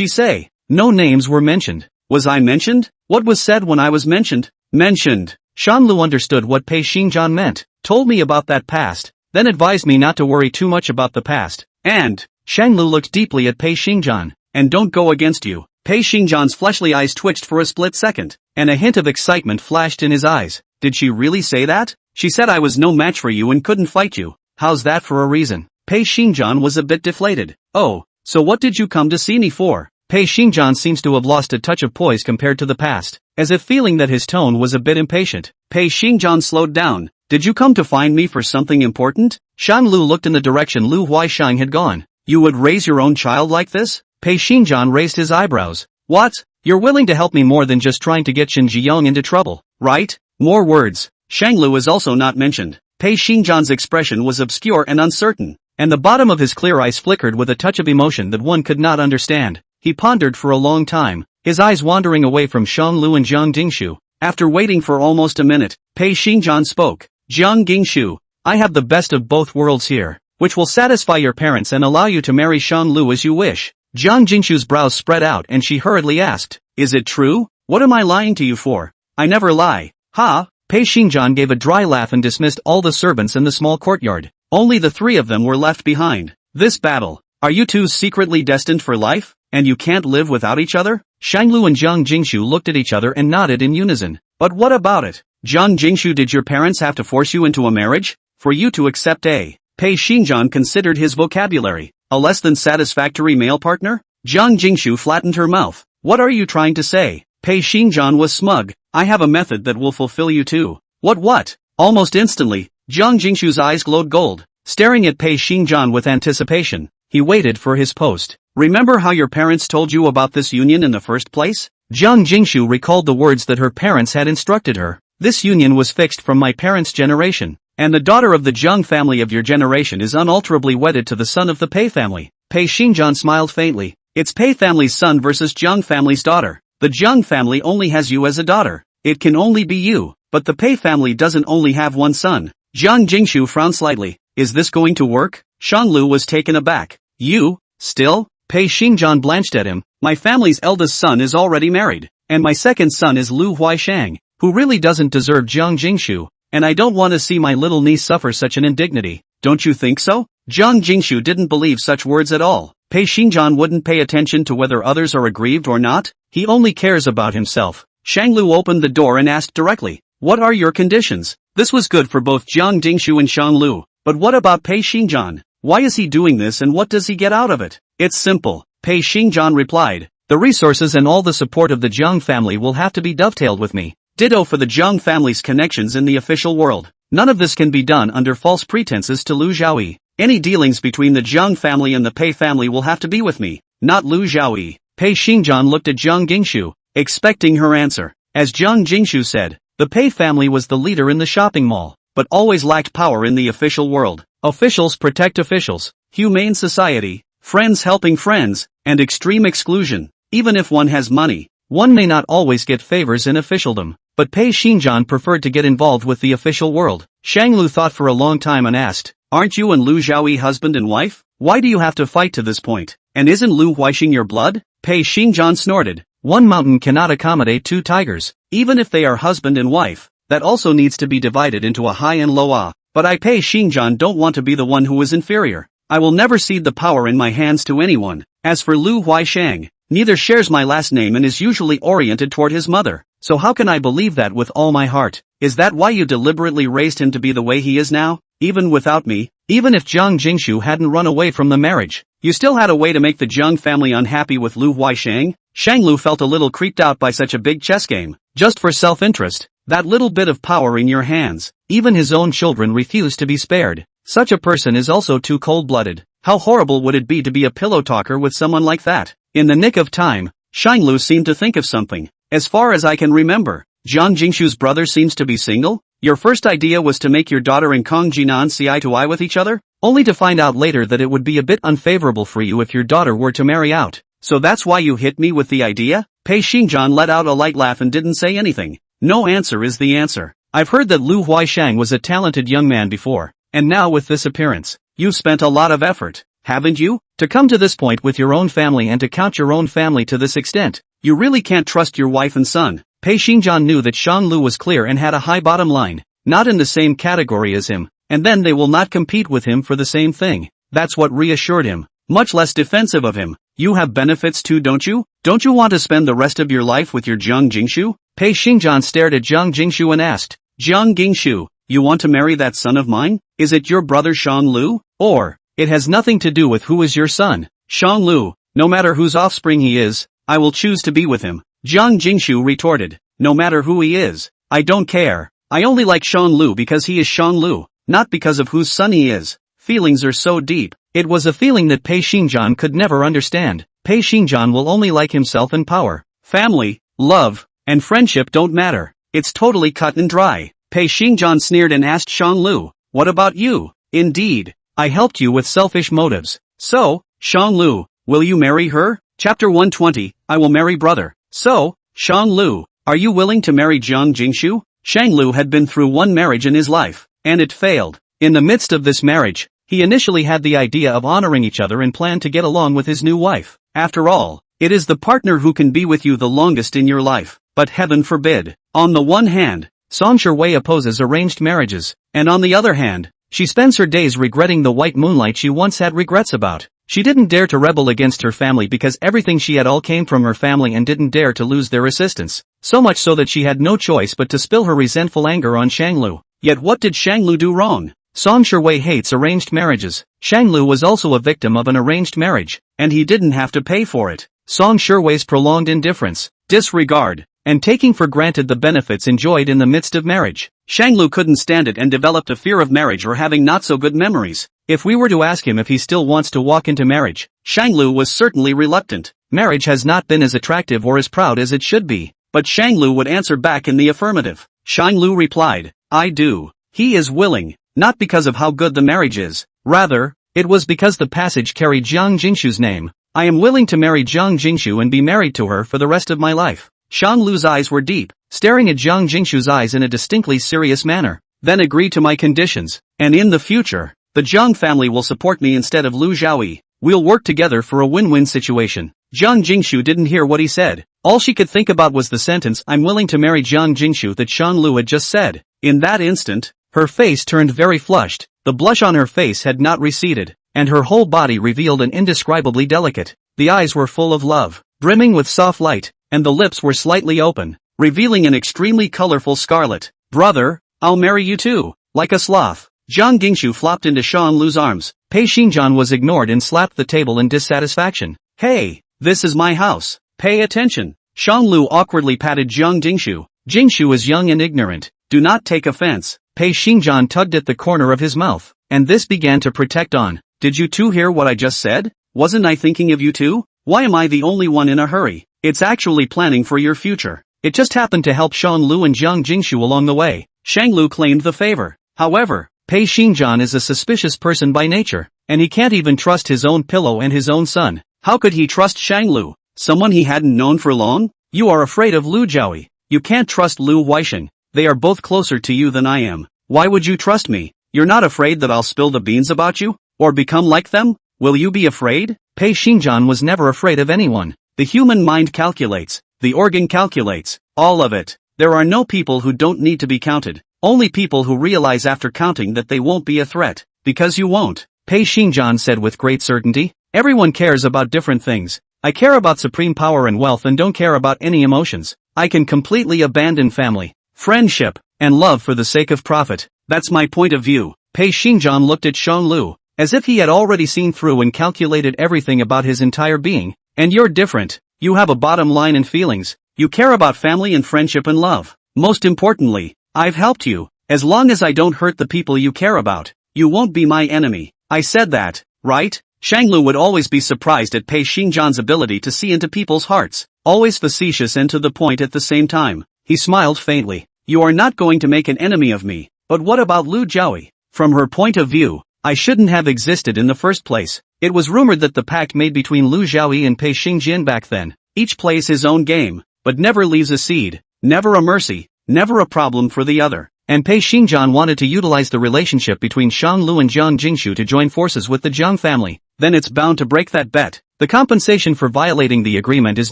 say? No names were mentioned. Was I mentioned? What was said when I was mentioned? Mentioned. Shang Lu understood what Pei Xingjian meant, told me about that past, then advised me not to worry too much about the past. And, Shang Lu looked deeply at Pei Xingjian, and don't go against you. Pei Xingjian's fleshly eyes twitched for a split second, and a hint of excitement flashed in his eyes. Did she really say that? She said I was no match for you and couldn't fight you. How's that for a reason? Pei Xingjian was a bit deflated. Oh, so what did you come to see me for? Pei Xingjian seems to have lost a touch of poise compared to the past, as if feeling that his tone was a bit impatient. Pei Xingjian slowed down. Did you come to find me for something important? Shang Lu looked in the direction Lu Huaisheng had gone. You would raise your own child like this? Pei Xingjian raised his eyebrows. What? You're willing to help me more than just trying to get Qin Jiyong into trouble, right? More words. Shang Lu is also not mentioned. Pei Xingjian's expression was obscure and uncertain, and the bottom of his clear eyes flickered with a touch of emotion that one could not understand. He pondered for a long time, his eyes wandering away from Shang Lu and Jiang Jingshu. After waiting for almost a minute, Pei Xingjian spoke. Jiang Jingshu, I have the best of both worlds here, which will satisfy your parents and allow you to marry Shang Lu as you wish. Jiang Jingshu's brows spread out and she hurriedly asked, Is it true? What am I lying to you for? I never lie. Ha! Pei Xingjian gave a dry laugh and dismissed all the servants in the small courtyard. Only the three of them were left behind. This battle. Are you two secretly destined for life, and you can't live without each other? Shanglu and Jiang Jingshu looked at each other and nodded in unison. But what about it? Jiang Jingshu, did your parents have to force you into a marriage? For you to accept a... Pei Xingjian considered his vocabulary. A less than satisfactory male partner? Jiang Jingshu flattened her mouth. What are you trying to say? Pei Xingjian was smug. I have a method that will fulfill you too. What? Almost instantly, Jiang Jingshu's eyes glowed gold. Staring at Pei Xingjian with anticipation, he waited for his post. Remember how your parents told you about this union in the first place? Jiang Jingshu recalled the words that her parents had instructed her. This union was fixed from my parents' generation, and the daughter of the Jiang family of your generation is unalterably wedded to the son of the Pei family. Pei Xingjian smiled faintly. It's Pei family's son versus Jiang family's daughter. The Jiang family only has you as a daughter. It can only be you, but the Pei family doesn't only have one son. Jiang Jingshu frowned slightly. Is this going to work? Shanglu was taken aback. You? Still? Pei Xingjian blanched at him. My family's eldest son is already married, and my second son is Lu Huaisheng, who really doesn't deserve Jiang Jingshu, and I don't want to see my little niece suffer such an indignity. Don't you think so? Jiang Jingshu didn't believe such words at all. Pei Xingjian wouldn't pay attention to whether others are aggrieved or not. He only cares about himself. Shanglu opened the door and asked directly, what are your conditions? This was good for both Jiang Jingshu and Shanglu, but what about Pei Xingjian? Why is he doing this and what does he get out of it? It's simple, Pei Xingjian replied. The resources and all the support of the Jiang family will have to be dovetailed with me. Ditto for the Jiang family's connections in the official world. None of this can be done under false pretenses to Lu Xiaoyi. Any dealings between the Jiang family and the Pei family will have to be with me, not Lu Xiaoyi. Pei Xingjian looked at Jiang Jingshu, expecting her answer. As Jiang Jingshu said, the Pei family was the leader in the shopping mall, but always lacked power in the official world. Officials protect officials, humane society, friends helping friends, and extreme exclusion. Even if one has money, one may not always get favors in officialdom. But Pei Xingjian preferred to get involved with the official world. Shanglu thought for a long time and asked, aren't you and Lu Xiaoyi husband and wife? Why do you have to fight to this point? And isn't Lu Huaisheng your blood? Pei Xingjian snorted. One mountain cannot accommodate two tigers, even if they are husband and wife. That also needs to be divided into a high and low ah. But I Pei Xingjian don't want to be the one who is inferior. I will never cede the power in my hands to anyone. As for Lu Huaisheng, neither shares my last name and is usually oriented toward his mother. So how can I believe that with all my heart? Is that why you deliberately raised him to be the way he is now? Even without me? Even if Jiang Jingshu hadn't run away from the marriage, you still had a way to make the Jiang family unhappy with Lu Huaisheng? Shanglu felt a little creeped out by such a big chess game. Just for self-interest, that little bit of power in your hands. Even his own children refuse to be spared. Such a person is also too cold-blooded. How horrible would it be to be a pillow talker with someone like that? In the nick of time, Shanglu seemed to think of something. As far as I can remember, Jiang Jingshu's brother seems to be single? Your first idea was to make your daughter and Kong Jinan see eye to eye with each other? Only to find out later that it would be a bit unfavorable for you if your daughter were to marry out. So that's why you hit me with the idea? Pei Xingjian let out a light laugh and didn't say anything. No answer is the answer. I've heard that Lu Huaishang was a talented young man before, and now with this appearance, you've spent a lot of effort, haven't you? To come to this point with your own family and to count your own family to this extent, you really can't trust your wife and son. Pei Xingjian knew that Shang Lu was clear and had a high bottom line, not in the same category as him, and then they will not compete with him for the same thing. That's what reassured him, much less defensive of him. You have benefits too, don't you? Don't you want to spend the rest of your life with your Jiang Jingshu? Pei Xingjian stared at Jiang Jingshu and asked, Jiang Jingshu, you want to marry that son of mine? Is it your brother Shang Lu? Or, it has nothing to do with who is your son. Shang Lu, no matter whose offspring he is, I will choose to be with him. Jiang Jingshu retorted, no matter who he is, I don't care. I only like Shang Lu because he is Shang Lu, not because of whose son he is. Feelings are so deep. It was a feeling that Pei Xingjian could never understand. Pei Xingjian will only like himself and power. Family, love, and friendship don't matter. It's totally cut and dry. Pei Xingjian sneered and asked Shang Lu, what about you? Indeed, I helped you with selfish motives. So, Shang Lu, will you marry her? Chapter 120, I will marry brother. So, Shang Lu, are you willing to marry Jiang Jingshu? Shang Lu had been through one marriage in his life, and it failed. In the midst of this marriage, he initially had the idea of honoring each other and planned to get along with his new wife. After all, it is the partner who can be with you the longest in your life, but heaven forbid. On the one hand, Song Sherwei opposes arranged marriages, and on the other hand, she spends her days regretting the white moonlight she once had regrets about. She didn't dare to rebel against her family because everything she had all came from her family and didn't dare to lose their assistance, so much so that she had no choice but to spill her resentful anger on Shang Lu. Yet what did Shang Lu do wrong? Song Sherwei hates arranged marriages. Shang Lu was also a victim of an arranged marriage, and he didn't have to pay for it. Song Sherwei's prolonged indifference, disregard, and taking for granted the benefits enjoyed in the midst of marriage. Shang Lu couldn't stand it and developed a fear of marriage or having not so good memories. If we were to ask him if he still wants to walk into marriage, Shang Lu was certainly reluctant. Marriage has not been as attractive or as proud as it should be. But Shang Lu would answer back in the affirmative. Shang Lu replied, I do. He is willing, not because of how good the marriage is. Rather, it was because the passage carried Jiang Jingshu's name. I am willing to marry Jiang Jingshu and be married to her for the rest of my life. Shang Lu's eyes were deep, staring at Jiang Jingshu's eyes in a distinctly serious manner. Then agree to my conditions, and in the future, the Jiang family will support me instead of Lu Zhaoyi. We'll work together for a win-win situation. Jiang Jingshu didn't hear what he said. All she could think about was the sentence, I'm willing to marry Jiang Jingshu, that Shang Lu had just said. In that instant, her face turned very flushed. The blush on her face had not receded, and her whole body revealed an indescribably delicate. The eyes were full of love, brimming with soft light, and the lips were slightly open, revealing an extremely colorful scarlet. Brother, I'll marry you too. Like a sloth, Jiang Jingshu flopped into Shang Lu's arms. Pei Xingjian was ignored and slapped the table in dissatisfaction. Hey, this is my house. Pay attention. Shang Lu awkwardly patted Jiang Jingshu. Jingshu is young and ignorant. Do not take offense. Pei Xingjian tugged at the corner of his mouth, and this began to protect on. Did you two hear what I just said? Wasn't I thinking of you too? Why am I the only one in a hurry? It's actually planning for your future. It just happened to help Shang Lu and Jiang Jingshu along the way. Shang Lu claimed the favor. However, Pei Xingjian is a suspicious person by nature, and he can't even trust his own pillow and his own son. How could he trust Shang Lu, someone he hadn't known for long? You are afraid of Lu Zhaoyi. You can't trust Lu Huaisheng. They are both closer to you than I am. Why would you trust me? You're not afraid that I'll spill the beans about you? Or become like them? Will you be afraid? Pei Xingjian was never afraid of anyone. The human mind calculates. The organ calculates. All of it. There are no people who don't need to be counted. Only people who realize after counting that they won't be a threat. Because you won't. Pei Xingjian said with great certainty. Everyone cares about different things. I care about supreme power and wealth and don't care about any emotions. I can completely abandon family, friendship, and love for the sake of profit. That's my point of view. Pei Xingjian looked at Shang Lu, as if he had already seen through and calculated everything about his entire being. And you're different. You have a bottom line and feelings. You care about family and friendship and love. Most importantly, I've helped you. As long as I don't hurt the people you care about, you won't be my enemy. I said that, right? Shang Lu would always be surprised at Pei Xingjian's ability to see into people's hearts, always facetious and to the point at the same time. He smiled faintly. You are not going to make an enemy of me. But what about Lu Jiaoyi? From her point of view, I shouldn't have existed in the first place. It was rumored that the pact made between Lu Jiaoyi and Pei Xinjian back then. Each plays his own game, but never leaves a seed, never a mercy, never a problem for the other. And Pei Xinjian wanted to utilize the relationship between Shang Lu and Jiang Jingshu to join forces with the Jiang family. Then it's bound to break that bet. The compensation for violating the agreement is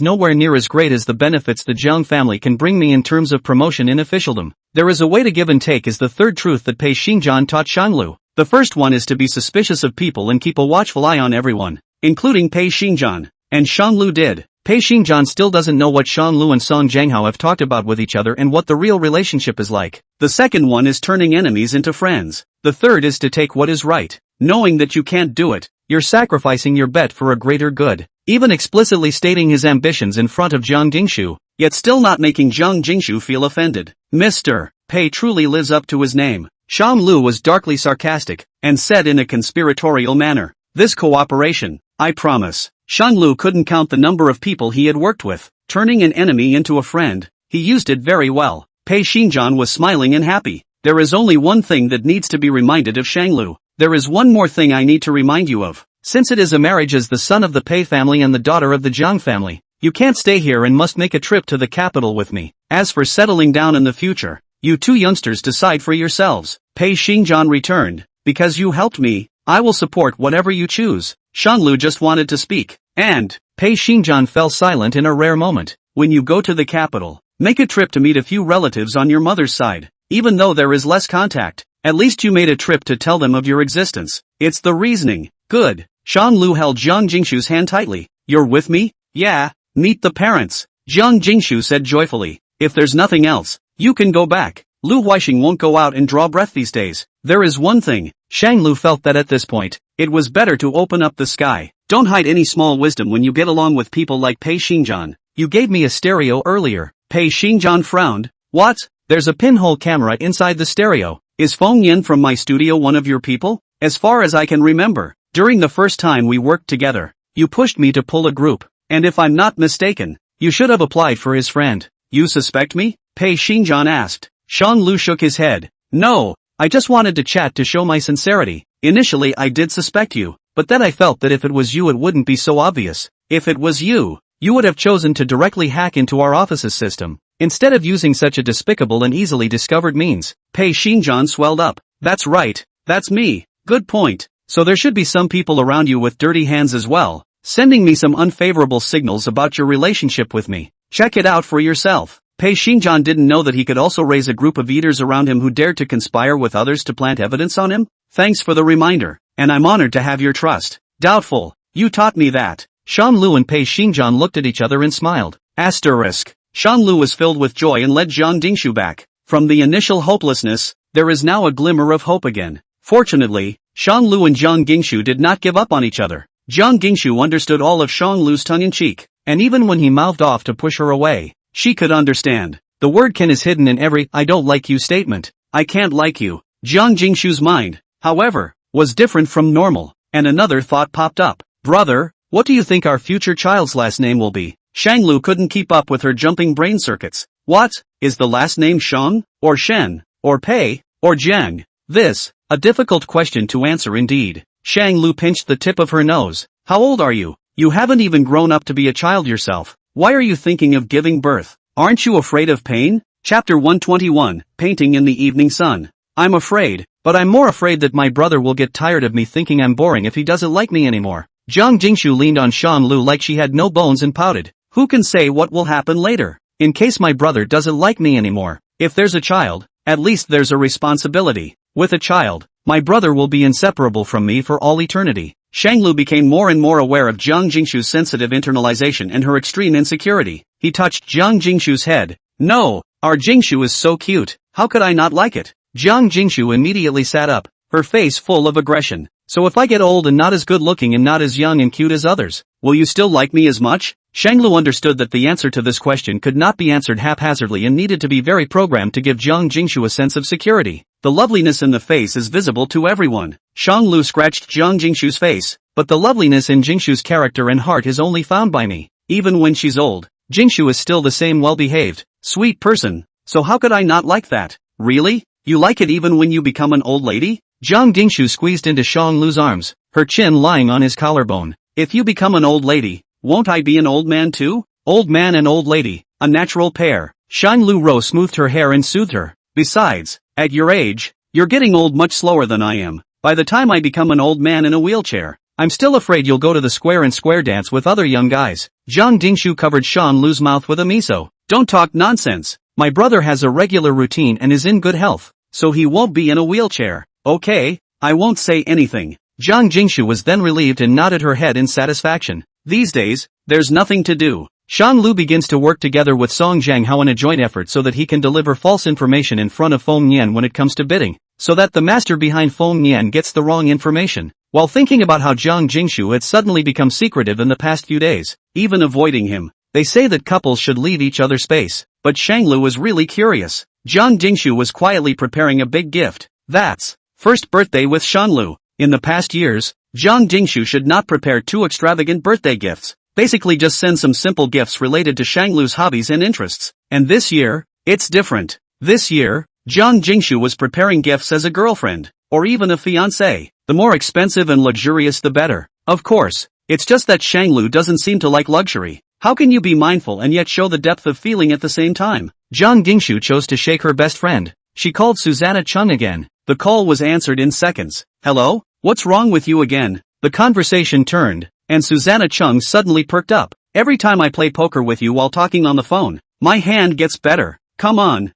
nowhere near as great as the benefits the Jiang family can bring me in terms of promotion in officialdom. There is a way to give and take is the third truth that Pei Xinjian taught Shang Lu. The first one is to be suspicious of people and keep a watchful eye on everyone, including Pei Xinjian. And Shang Lu did. Pei Xinjian still doesn't know what Shang Lu and Song Jianghao have talked about with each other and what the real relationship is like. The second one is turning enemies into friends. The third is to take what is right. Knowing that you can't do it, you're sacrificing your bet for a greater good. Even explicitly stating his ambitions in front of Jiang Jingshu, yet still not making Jiang Jingshu feel offended. Mr. Pei truly lives up to his name. Shang Lu was darkly sarcastic, and said in a conspiratorial manner, "This cooperation, I promise." Shang Lu couldn't count the number of people he had worked with, turning an enemy into a friend. He used it very well. Pei Xinjian was smiling and happy. There is only one thing that needs to be reminded of Shang Lu. There is one more thing I need to remind you of. Since it is a marriage as the son of the Pei family and the daughter of the Jiang family, you can't stay here and must make a trip to the capital with me. As for settling down in the future, you two youngsters decide for yourselves. Pei Xinjian returned, "Because you helped me, I will support whatever you choose." Shang Lu just wanted to speak, and Pei Xinjian fell silent in a rare moment. When you go to the capital, make a trip to meet a few relatives on your mother's side. Even though there is less contact, at least you made a trip to tell them of your existence. It's the reasoning. Good. Shang Lu held Jiang Jingshu's hand tightly. "You're with me?" "Yeah, meet the parents," Jiang Jingshu said joyfully. "If there's nothing else, you can go back. Lu Huixing won't go out and draw breath these days. There is one thing." Shang Lu felt that at this point, it was better to open up the sky. Don't hide any small wisdom when you get along with people like Pei Xinjian. "You gave me a stereo earlier." Pei Xinjian frowned. "What? There's a pinhole camera inside the stereo. Is Feng Yin from my studio one of your people?" "As far as I can remember, during the first time we worked together, you pushed me to pull a group, and if I'm not mistaken, you should have applied for his friend." "You suspect me?" Pei Xinjian asked. Shang Lu shook his head. "No, I just wanted to chat to show my sincerity. Initially I did suspect you, but then I felt that if it was you it wouldn't be so obvious. If it was you, you would have chosen to directly hack into our office's system, instead of using such a despicable and easily discovered means." Pei Xinjian swelled up. "That's right, that's me. Good point. So there should be some people around you with dirty hands as well, sending me some unfavorable signals about your relationship with me. Check it out for yourself." Pei Xinjian didn't know that he could also raise a group of eaters around him who dared to conspire with others to plant evidence on him. "Thanks for the reminder, and I'm honored to have your trust." "Doubtful. You taught me that." Shang Lu and Pei Xinjian looked at each other and smiled. Asterisk. Shang Lu was filled with joy and led Jiang Jingshu back. From the initial hopelessness, there is now a glimmer of hope again. Fortunately, Shang Lu and Jiang Jingshu did not give up on each other. Jiang Jingshu understood all of Shang Lu's tongue-in-cheek, and even when he mouthed off to push her away, she could understand. The word "can" is hidden in every "I don't like you" statement. "I can't like you." Jiang Jingshu's mind, however, was different from normal, and another thought popped up. "Brother, what do you think our future child's last name will be?" Shang Lu couldn't keep up with her jumping brain circuits. "What? Is the last name Shang? Or Shen? Or Pei? Or Jiang?" This, a difficult question to answer indeed. Shang Lu pinched the tip of her nose. "How old are you? You haven't even grown up to be a child yourself. Why are you thinking of giving birth? Aren't you afraid of pain?" Chapter 121, Painting in the Evening Sun. "I'm afraid, but I'm more afraid that my brother will get tired of me thinking I'm boring if he doesn't like me anymore." Jiang Jingshu leaned on Shang Lu like she had no bones and pouted. "Who can say what will happen later? In case my brother doesn't like me anymore, if there's a child, at least there's a responsibility. With a child, my brother will be inseparable from me for all eternity." Shang Lu became more and more aware of Jiang Jingshu's sensitive internalization and her extreme insecurity. He touched Jiang Jingshu's head. "No, our Jingshu is so cute. How could I not like it?" Jiang Jingshu immediately sat up, her face full of aggression. "So if I get old and not as good looking and not as young and cute as others, will you still like me as much?" Shang Lu understood that the answer to this question could not be answered haphazardly and needed to be very programmed to give Jiang Jingshu a sense of security. The loveliness in the face is visible to everyone. Shang Lu scratched Jiang Jingshu's face. "But the loveliness in Jingshu's character and heart is only found by me. Even when she's old, Jingshu is still the same well-behaved, sweet person. so how could I not like that? Really? You like it even when you become an old lady? Jiang Dingshu squeezed into Shanglu's arms, her chin lying on his collarbone. If you become an old lady, won't I be an old man too? Old man and old lady, a natural pair. Shanglu Ro smoothed her hair and soothed her. Besides, at your age, you're getting old much slower than I am. By the time I become an old man in a wheelchair, I'm still afraid you'll go to the square and square dance with other young guys. Jiang Dingshu covered Shanglu's mouth with a miso. Don't talk nonsense. My brother has a regular routine and is in good health, so he won't be in a wheelchair. Okay, I won't say anything. Jiang Dingshu was then relieved and nodded her head in satisfaction. These days, there's nothing to do. Shanglu begins to work together with Song Jianghao in a joint effort so that he can deliver false information in front of Feng Nian when it comes to bidding, so that the master behind Feng Nian gets the wrong information. While thinking about how Jiang Dingshu had suddenly become secretive in the past few days, even avoiding him, they say that couples should leave each other space, but Shanglu was really curious. Jiang Dingshu was quietly preparing a big gift. That's first birthday with Shanglu. In the past years, Jiang Dingshu should not prepare too extravagant birthday gifts. Basically just send some simple gifts related to Shanglu's hobbies and interests. And this year, it's different. This year, Jiang Dingshu was preparing gifts as a girlfriend, or even a fiancé. The more expensive and luxurious the better. Of course, it's just that Shanglu doesn't seem to like luxury. How can you be mindful and yet show the depth of feeling at the same time? Jiang Dingshu chose to shake her best friend. She called Susanna Chung again. The call was answered in seconds. Hello? What's wrong with you again? The conversation turned, and Susanna Chung suddenly perked up. Every time I play poker with you while talking on the phone, my hand gets better. Come on.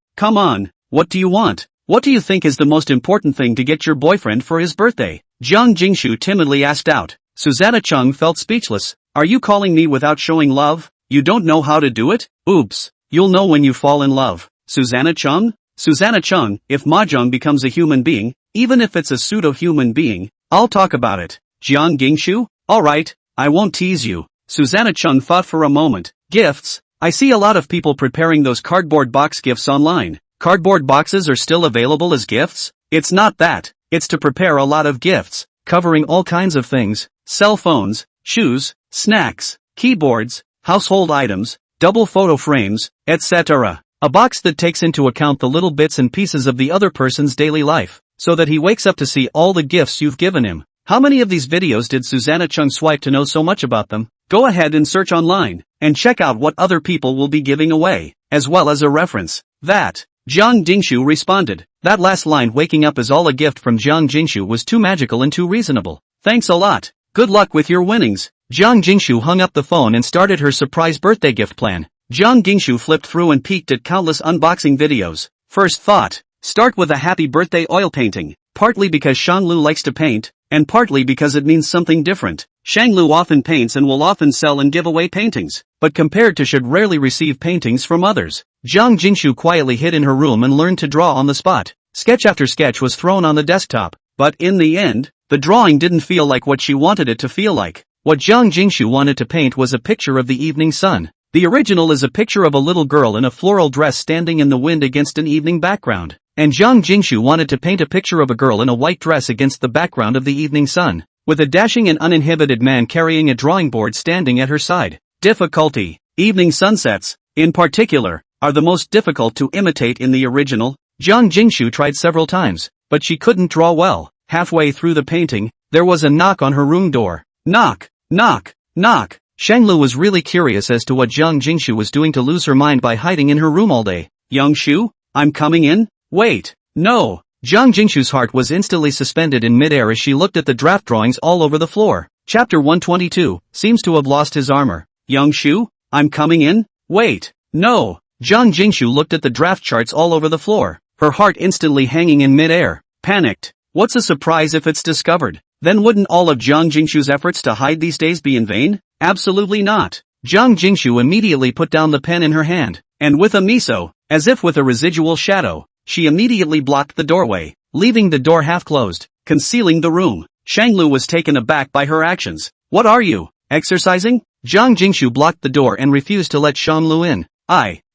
What do you want? What do you think is the most important thing to get your boyfriend for his birthday? Jiang Dingshu timidly asked out. Susanna Chung felt speechless. Are you calling me without showing love? You don't know how to do it? Oops. You'll know when you fall in love. Susanna Chung? Susanna Chung, if Mahjong becomes a human being, even if it's a pseudo-human being, I'll talk about it. Jiang Dingshu? Alright, I won't tease you. Susanna Chung thought for a moment. Gifts? I see a lot of people preparing those cardboard box gifts online. Cardboard boxes are still available as gifts? It's not that. It's to prepare a lot of gifts, covering all kinds of things. Cell phones, shoes, snacks, keyboards, household items, double photo frames, etc. A box that takes into account the little bits and pieces of the other person's daily life, so that he wakes up to see all the gifts you've given him. How many of these videos did Susanna Chung swipe to know so much about them? Go ahead and search online, and check out what other people will be giving away, as well as a reference. That. Jiang Dingshu responded. That last line, waking up is all a gift from Jiang Dingshu, was too magical and too reasonable. Thanks a lot. Good luck with your winnings. Jiang Dingshu hung up the phone and started her surprise birthday gift plan. Jiang Dingshu flipped through and peeked at countless unboxing videos. First thought, start with a happy birthday oil painting, partly because Shanglu likes to paint, and partly because it means something different. Shanglu often paints and will often sell and give away paintings, but compared to should rarely receive paintings from others. Jiang Dingshu quietly hid in her room and learned to draw on the spot. Sketch after sketch was thrown on the desktop, but in the end, the drawing didn't feel like what she wanted it to feel like. What Jiang Dingshu wanted to paint was a picture of the evening sun. The original is a picture of a little girl in a floral dress standing in the wind against an evening background, and Jiang Dingshu wanted to paint a picture of a girl in a white dress against the background of the evening sun, with a dashing and uninhibited man carrying a drawing board standing at her side. Difficulty. Evening sunsets, in particular, are the most difficult to imitate in the original. Jiang Dingshu tried several times, but she couldn't draw well. Halfway through the painting, there was a knock on her room door. Knock, knock, knock. Shanglu was really curious as to what Jiang Dingshu was doing to lose her mind by hiding in her room all day. Young Shu, I'm coming in? Wait, no. Jiang Dingshu's heart was instantly suspended in midair as she looked at the draft drawings all over the floor. Chapter 122, seems to have lost his armor. Young Shu, I'm coming in? Wait, no. Jiang Dingshu looked at the draft charts all over the floor, her heart instantly hanging in midair. Panicked. What's a surprise if it's discovered? Then wouldn't all of Jiang Dingshu's efforts to hide these days be in vain? Absolutely not. Jiang Dingshu immediately put down the pen in her hand, and with a miso, as if with a residual shadow, she immediately blocked the doorway, leaving the door half closed, concealing the room. Shanglu was taken aback by her actions. What are you, exercising? Jiang Dingshu blocked the door and refused to let Shanglu in.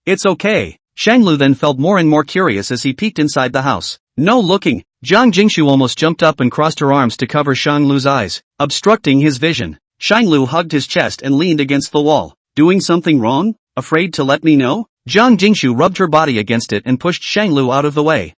It's okay. Shanglu then felt more and more curious as he peeked inside the house. No looking. Jiang Dingshu almost jumped up and crossed her arms to cover Shanglu's eyes, obstructing his vision. Shanglu hugged his chest and leaned against the wall. Doing something wrong? Afraid to let me know? Jiang Jingshu rubbed her body against it and pushed Shanglu out of the way.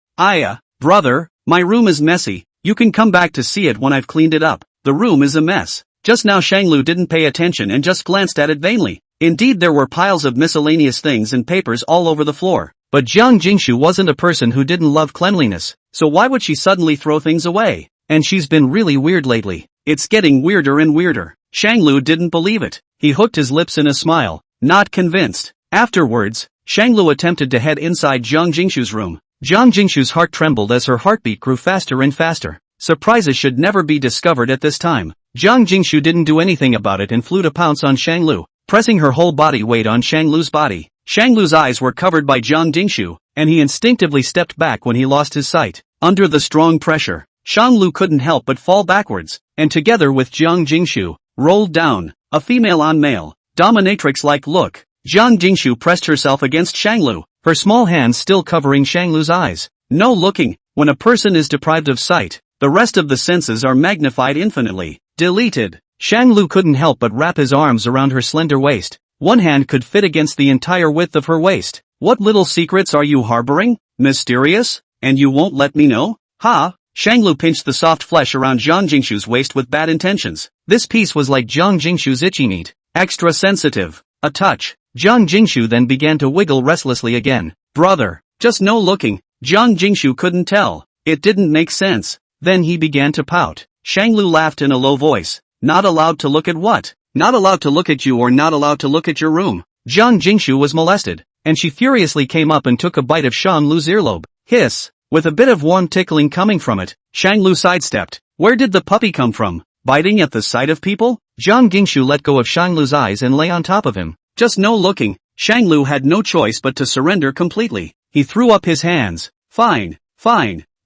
Brother, my room is messy. You can come back to see it when I've cleaned it up. The room is a mess. Just now Shanglu didn't pay attention and just glanced at it vainly. Indeed, there were piles of miscellaneous things and papers all over the floor. But Jiang Jingshu wasn't a person who didn't love cleanliness, so why would she suddenly throw things away? And she's been really weird lately. It's getting weirder and weirder. Shanglu didn't believe it. He hooked his lips in a smile, not convinced. Afterwards, Shanglu attempted to head inside Jiang Jingshu's room. Jiang Jingshu's heart trembled as her heartbeat grew faster and faster. Surprises should never be discovered at this time. Jiang Jingshu didn't do anything about it and flew to pounce on Shanglu, pressing her whole body weight on Shanglu's body. Shanglu's eyes were covered by Jiang Jingshu, and he instinctively stepped back when he lost his sight. Under the strong pressure, Shanglu couldn't help but fall backwards, and together with Jiang Jingshu, rolled down. A female-on-male, dominatrix-like look. Jiang Jingshu pressed herself against Shanglu, her small hands still covering Shanglu's eyes. No looking. When a person is deprived of sight, the rest of the senses are magnified infinitely. Deleted. Shanglu couldn't help but wrap his arms around her slender waist. One hand could fit against the entire width of her waist. What little secrets are you harboring? Mysterious? And you won't let me know? Ha! Shanglu pinched the soft flesh around Jiang Jingshu's waist with bad intentions. This piece was like Jiang Jingshu's itchy meat. Extra sensitive. A touch. Jiang Jingshu then began to wiggle restlessly again. Brother, just no looking. Jiang Jingshu couldn't tell. It didn't make sense. Then he began to pout. Shanglu laughed in a low voice. Not allowed to look at what? Not allowed to look at you or not allowed to look at your room. Jiang Jingshu was molested, and she furiously came up and took a bite of Shanglu's earlobe. Hiss. With a bit of warm tickling coming from it, Shanglu sidestepped. Where did the puppy come from? Biting at the sight of people? Jiang Jingshu let go of Shanglu's eyes and lay on top of him. Just no looking. Shanglu had no choice but to surrender completely. He threw up his hands. Fine.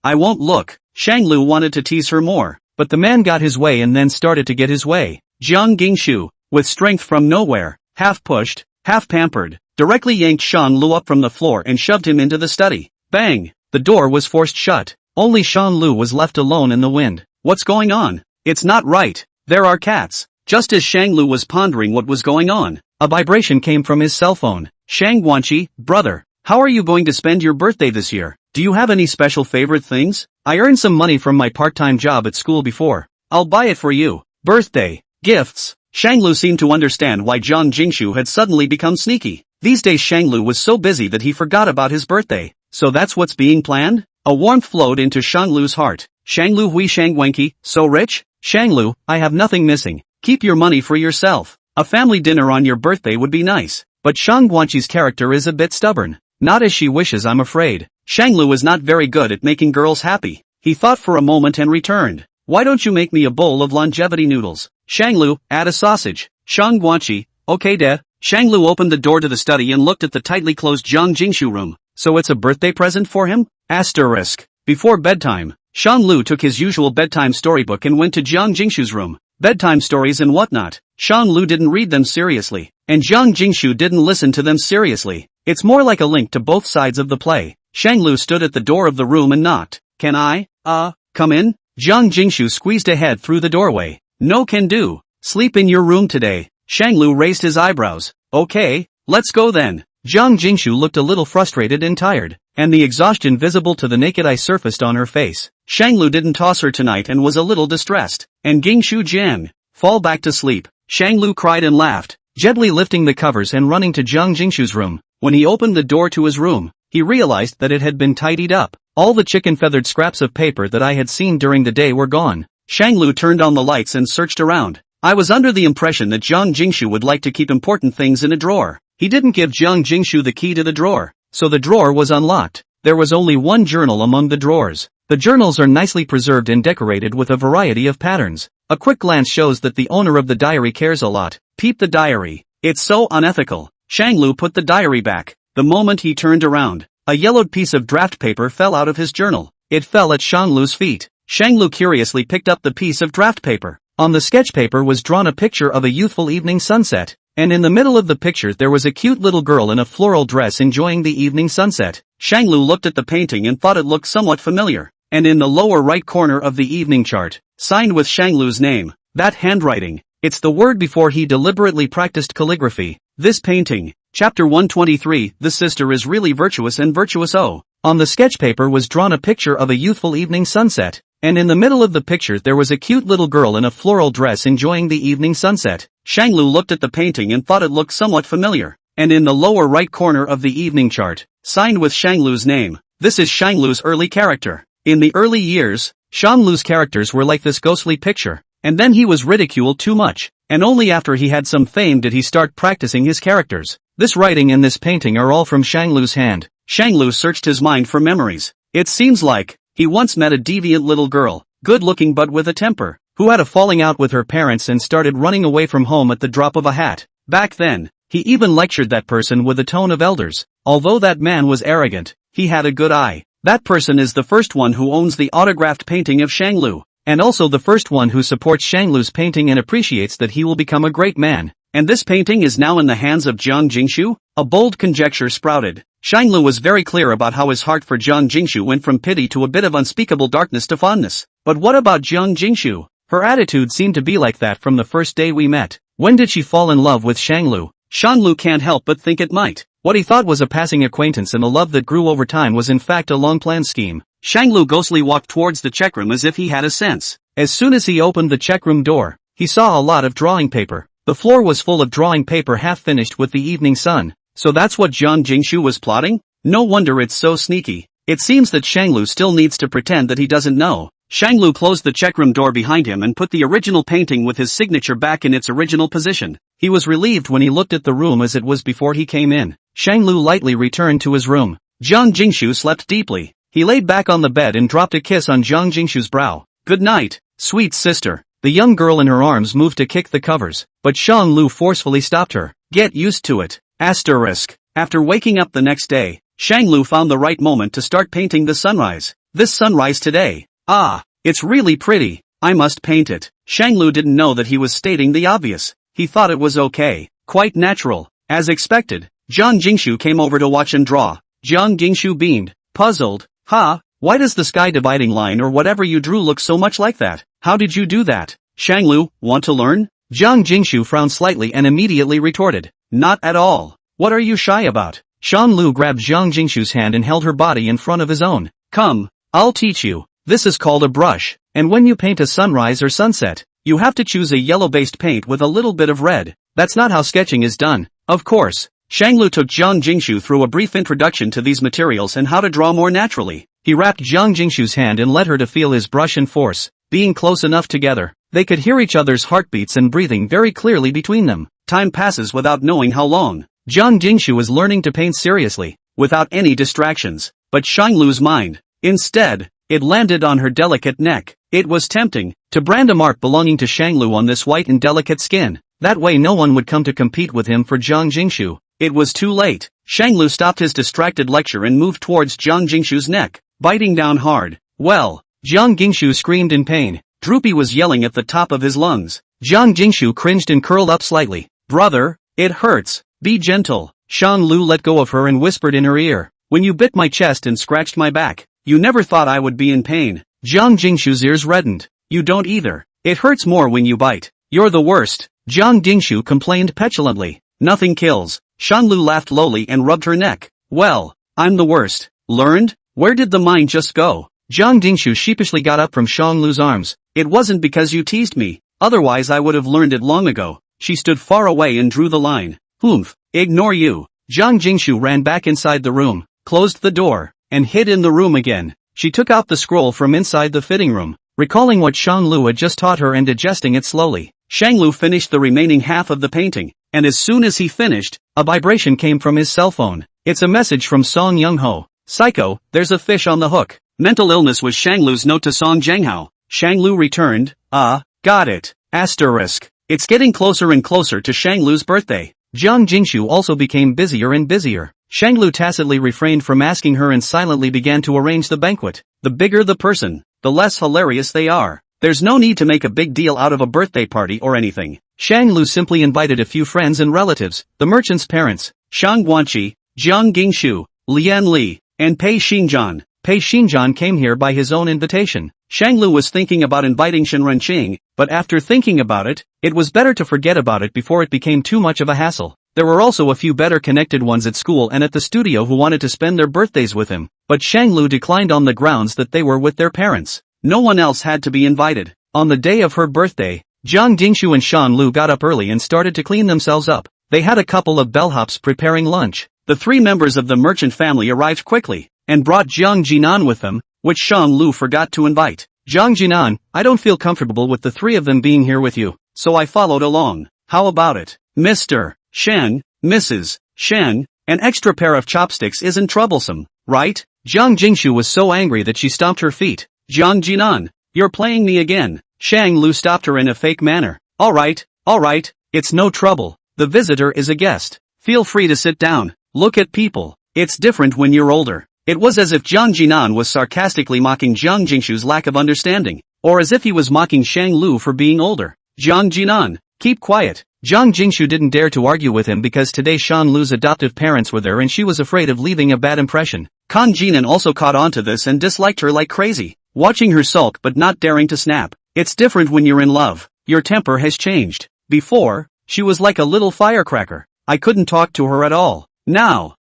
I won't look. Shanglu wanted to tease her more, but the man got his way and then started to get his way. Jiang Jingshu, with strength from nowhere, half pushed, half pampered, directly yanked Shanglu up from the floor and shoved him into the study. Bang! The door was forced shut. Only Shanglu was left alone in the wind. What's going on? It's not right. There are cats. Just as Shanglu was pondering what was going on, a vibration came from his cell phone. Shangguanqi, brother, how are you going to spend your birthday this year? Do you have any special favorite things? I earned some money from my part-time job at school before. I'll buy it for you. Birthday. Gifts. Shanglu seemed to understand why Jiang Jingshu had suddenly become sneaky. These days Shanglu was so busy that he forgot about his birthday. So that's what's being planned? A warmth flowed into Shanglu's heart. Shanglu Hui Shangguanqi, so rich? Shanglu, I have nothing missing. Keep your money for yourself. A family dinner on your birthday would be nice. But Shangguanqi's character is a bit stubborn. Not as she wishes, I'm afraid. Shanglu is not very good at making girls happy. He thought for a moment and returned. Why don't you make me a bowl of longevity noodles? Shanglu, add a sausage. Shangguanqi, okay de. Shanglu opened the door to the study and looked at the tightly closed Jiang Jingshu room. So it's a birthday present for him? Asterisk. Before bedtime, Shanglu took his usual bedtime storybook and went to Jiang Jingshu's room. Bedtime stories and whatnot. Shanglu didn't read them seriously, and Jiang Jingshu didn't listen to them seriously. It's more like a link to both sides of the play. Shanglu stood at the door of the room and knocked. Can I, come in? Jiang Jingshu squeezed a head through the doorway. No can do. Sleep in your room today. Shanglu raised his eyebrows. Okay, let's go then. Jiang Jingshu looked a little frustrated and tired, and the exhaustion visible to the naked eye surfaced on her face. Shanglu didn't toss her tonight and was a little distressed. And Jingshu Jian, fall back to sleep. Shanglu cried and laughed, gently lifting the covers and running to Jiang Jingshu's room. When he opened the door to his room, he realized that it had been tidied up. All the chicken-feathered scraps of paper that I had seen during the day were gone. Shanglu turned on the lights and searched around. I was under the impression that Jiang Jingshu would like to keep important things in a drawer. He didn't give Jiang Jingshu the key to the drawer, so the drawer was unlocked. There was only one journal among the drawers. The journals are nicely preserved and decorated with a variety of patterns. A quick glance shows that the owner of the diary cares a lot. Peep the diary. It's so unethical. Shanglu put the diary back. The moment he turned around, a yellowed piece of draft paper fell out of his journal. It fell at Shanglu's feet. Shanglu curiously picked up the piece of draft paper. On the sketch paper was drawn a picture of a youthful evening sunset, and in the middle of the picture there was a cute little girl in a floral dress enjoying the evening sunset. Shanglu looked at the painting and thought it looked somewhat familiar, and in the lower right corner of the evening chart, signed with Shanglu's name, that handwriting, it's the word before he deliberately practiced calligraphy. This painting, Chapter 123, The sister is really virtuous and virtuoso. On the sketch paper was drawn a picture of a youthful evening sunset, and in the middle of the picture there was a cute little girl in a floral dress enjoying the evening sunset. Shanglu looked at the painting and thought it looked somewhat familiar, and in the lower right corner of the evening chart, signed with Shanglu's name. This is Shanglu's early character. In the early years, Shanglu's characters were like this ghostly picture, and then he was ridiculed too much, and only after he had some fame did he start practicing his characters. This writing and this painting are all from Shanglu's hand. Shanglu searched his mind for memories. It seems like he once met a deviant little girl, good-looking but with a temper, who had a falling out with her parents and started running away from home at the drop of a hat. Back then, he even lectured that person with the tone of elders. Although that man was arrogant, he had a good eye. That person is the first one who owns the autographed painting of Shanglu, and also the first one who supports Shanglu's painting and appreciates that he will become a great man. And this painting is now in the hands of Jiang Jingshu? A bold conjecture sprouted. Shanglu was very clear about how his heart for Jiang Jingshu went from pity to a bit of unspeakable darkness to fondness. But what about Jiang Jingshu? Her attitude seemed to be like that from the first day we met. When did she fall in love with Shanglu? Shanglu can't help but think it might. What he thought was a passing acquaintance and a love that grew over time was in fact a long-planned scheme. Shanglu ghostly walked towards the checkroom as if he had a sense. As soon as he opened the checkroom door, he saw a lot of drawing paper. The floor was full of drawing paper half finished with the evening sun. So that's what Jiang Jingshu was plotting? No wonder it's so sneaky. It seems that Shanglu still needs to pretend that he doesn't know. Shanglu closed the checkroom door behind him and put the original painting with his signature back in its original position. He was relieved when he looked at the room as it was before he came in. Shanglu lightly returned to his room. Jiang Jingshu slept deeply. He laid back on the bed and dropped a kiss on Jiang Jingshu's brow. Good night, sweet sister. The young girl in her arms moved to kick the covers, but Shanglu forcefully stopped her. Get used to it. Asterisk. After waking up the next day, Shanglu found the right moment to start painting the sunrise. This sunrise today. Ah, it's really pretty. I must paint it. Shanglu didn't know that he was stating the obvious. He thought it was okay, quite natural. As expected, Jiang Jingshu came over to watch and draw. Jiang Jingshu beamed, puzzled. Why does the sky dividing line or whatever you drew look so much like that? How did you do that? Shanglu, want to learn? Jiang Jingshu frowned slightly and immediately retorted. Not at all. What are you shy about? Shanglu grabbed Jiang Jingshu's hand and held her body in front of his own. Come, I'll teach you. This is called a brush, and when you paint a sunrise or sunset, you have to choose a yellow-based paint with a little bit of red. That's not how sketching is done. Of course. Shanglu took Jiang Jingshu through a brief introduction to these materials and how to draw more naturally. He wrapped Jiang Jingshu's hand and led her to feel his brush and force. Being close enough together, they could hear each other's heartbeats and breathing very clearly between them. Time passes without knowing how long. Jiang Jingshu is learning to paint seriously, without any distractions. But Shanglu's mind, instead, it landed on her delicate neck. It was tempting to brand a mark belonging to Shanglu on this white and delicate skin. That way no one would come to compete with him for Jiang Jingshu. It was too late. Shanglu stopped his distracted lecture and moved towards Jiang Jingshu's neck, biting down hard. Well, Jiang Jingshu screamed in pain. Droopy was yelling at the top of his lungs. Jiang Jingshu cringed and curled up slightly. Brother, it hurts. Be gentle. Shanglu let go of her and whispered in her ear. When you bit my chest and scratched my back, you never thought I would be in pain. Jiang Jingshu's ears reddened. You don't either. It hurts more when you bite. You're the worst. Jiang Jingshu complained petulantly. Nothing kills. Shanglu laughed lowly and rubbed her neck. Well, I'm the worst. Learned? Where did the mind just go? Jiang Jingshu sheepishly got up from Shanglu's arms. It wasn't because you teased me. Otherwise I would have learned it long ago. She stood far away and drew the line. Humph. Ignore you. Jiang Jingshu ran back inside the room, closed the door, and hid in the room again. She took out the scroll from inside the fitting room, recalling what Shanglu had just taught her and digesting it slowly. Shanglu finished the remaining half of the painting, and as soon as he finished, a vibration came from his cell phone. It's a message from Song Young-ho. Psycho, there's a fish on the hook. Mental illness was Shanglu's note to Song Jianghao. Shanglu returned. Got it. Asterisk. It's getting closer and closer to Shanglu's birthday. Jiang Jingshu also became busier and busier. Shanglu tacitly refrained from asking her and silently began to arrange the banquet. The bigger the person, the less hilarious they are. There's no need to make a big deal out of a birthday party or anything. Shanglu simply invited a few friends and relatives, the merchant's parents, Shang Guanqi, Jiang Gingshu, Lian Li, and Pei Xinjian. Pei Xinjian came here by his own invitation. Shanglu was thinking about inviting Shen Renqing, but after thinking about it, it was better to forget about it before it became too much of a hassle. There were also a few better connected ones at school and at the studio who wanted to spend their birthdays with him, but Shanglu declined on the grounds that they were with their parents. No one else had to be invited. On the day of her birthday, Jiang Jingshu and Shan Lu got up early and started to clean themselves up. They had a couple of bellhops preparing lunch. The three members of the merchant family arrived quickly, and brought Jiang Jinan with them, which Shan Lu forgot to invite. Jiang Jinan, I don't feel comfortable with the three of them being here with you, so I followed along. How about it, Mr. Shang, Mrs. Shang? An extra pair of chopsticks isn't troublesome, right? Jiang Jingshu was so angry that she stomped her feet. Jiang Jinan, you're playing me again. Shang Lu stopped her in a fake manner. Alright, it's no trouble. The visitor is a guest. Feel free to sit down. Look at people. It's different when you're older. It was as if Jiang Jinan was sarcastically mocking Jiang Jingshu's lack of understanding, or as if he was mocking Shang Lu for being older. Jiang Jinan, keep quiet. Jiang Jingshu didn't dare to argue with him because today Shan Lu's adoptive parents were there and she was afraid of leaving a bad impression. Kan Jinan also caught on to this and disliked her like crazy, watching her sulk but not daring to snap. It's different when you're in love. Your temper has changed. Before, she was like a little firecracker. I couldn't talk to her at all. Now,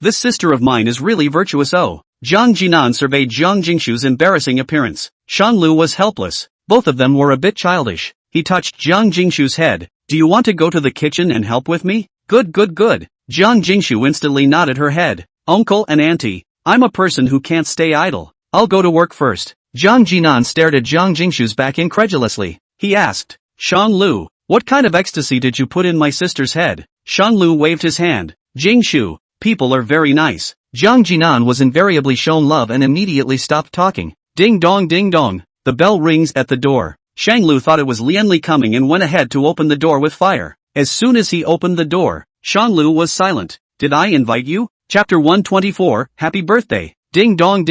this sister of mine is really virtuoso. Jiang Jinan surveyed Jiang Jingshu's embarrassing appearance. Shan Lu was helpless. Both of them were a bit childish. He touched Jiang Jingshu's head. Do you want to go to the kitchen and help with me? Good. Jiang Jingshu instantly nodded her head. Uncle and auntie, I'm a person who can't stay idle. I'll go to work first. Jiang Jinan stared at Jiang Jingshu's back incredulously. He asked, Shan Lu, what kind of ecstasy did you put in my sister's head? Shan Lu waved his hand. Jingshu, people are very nice. Jiang Jinan was invariably shown love and immediately stopped talking. Ding dong. The bell rings at the door. Shang Lu thought it was Lianli coming and went ahead to open the door with fire. As soon as he opened the door, Shan Lu was silent. Did I invite you? Chapter 124, Happy Birthday. Ding dong.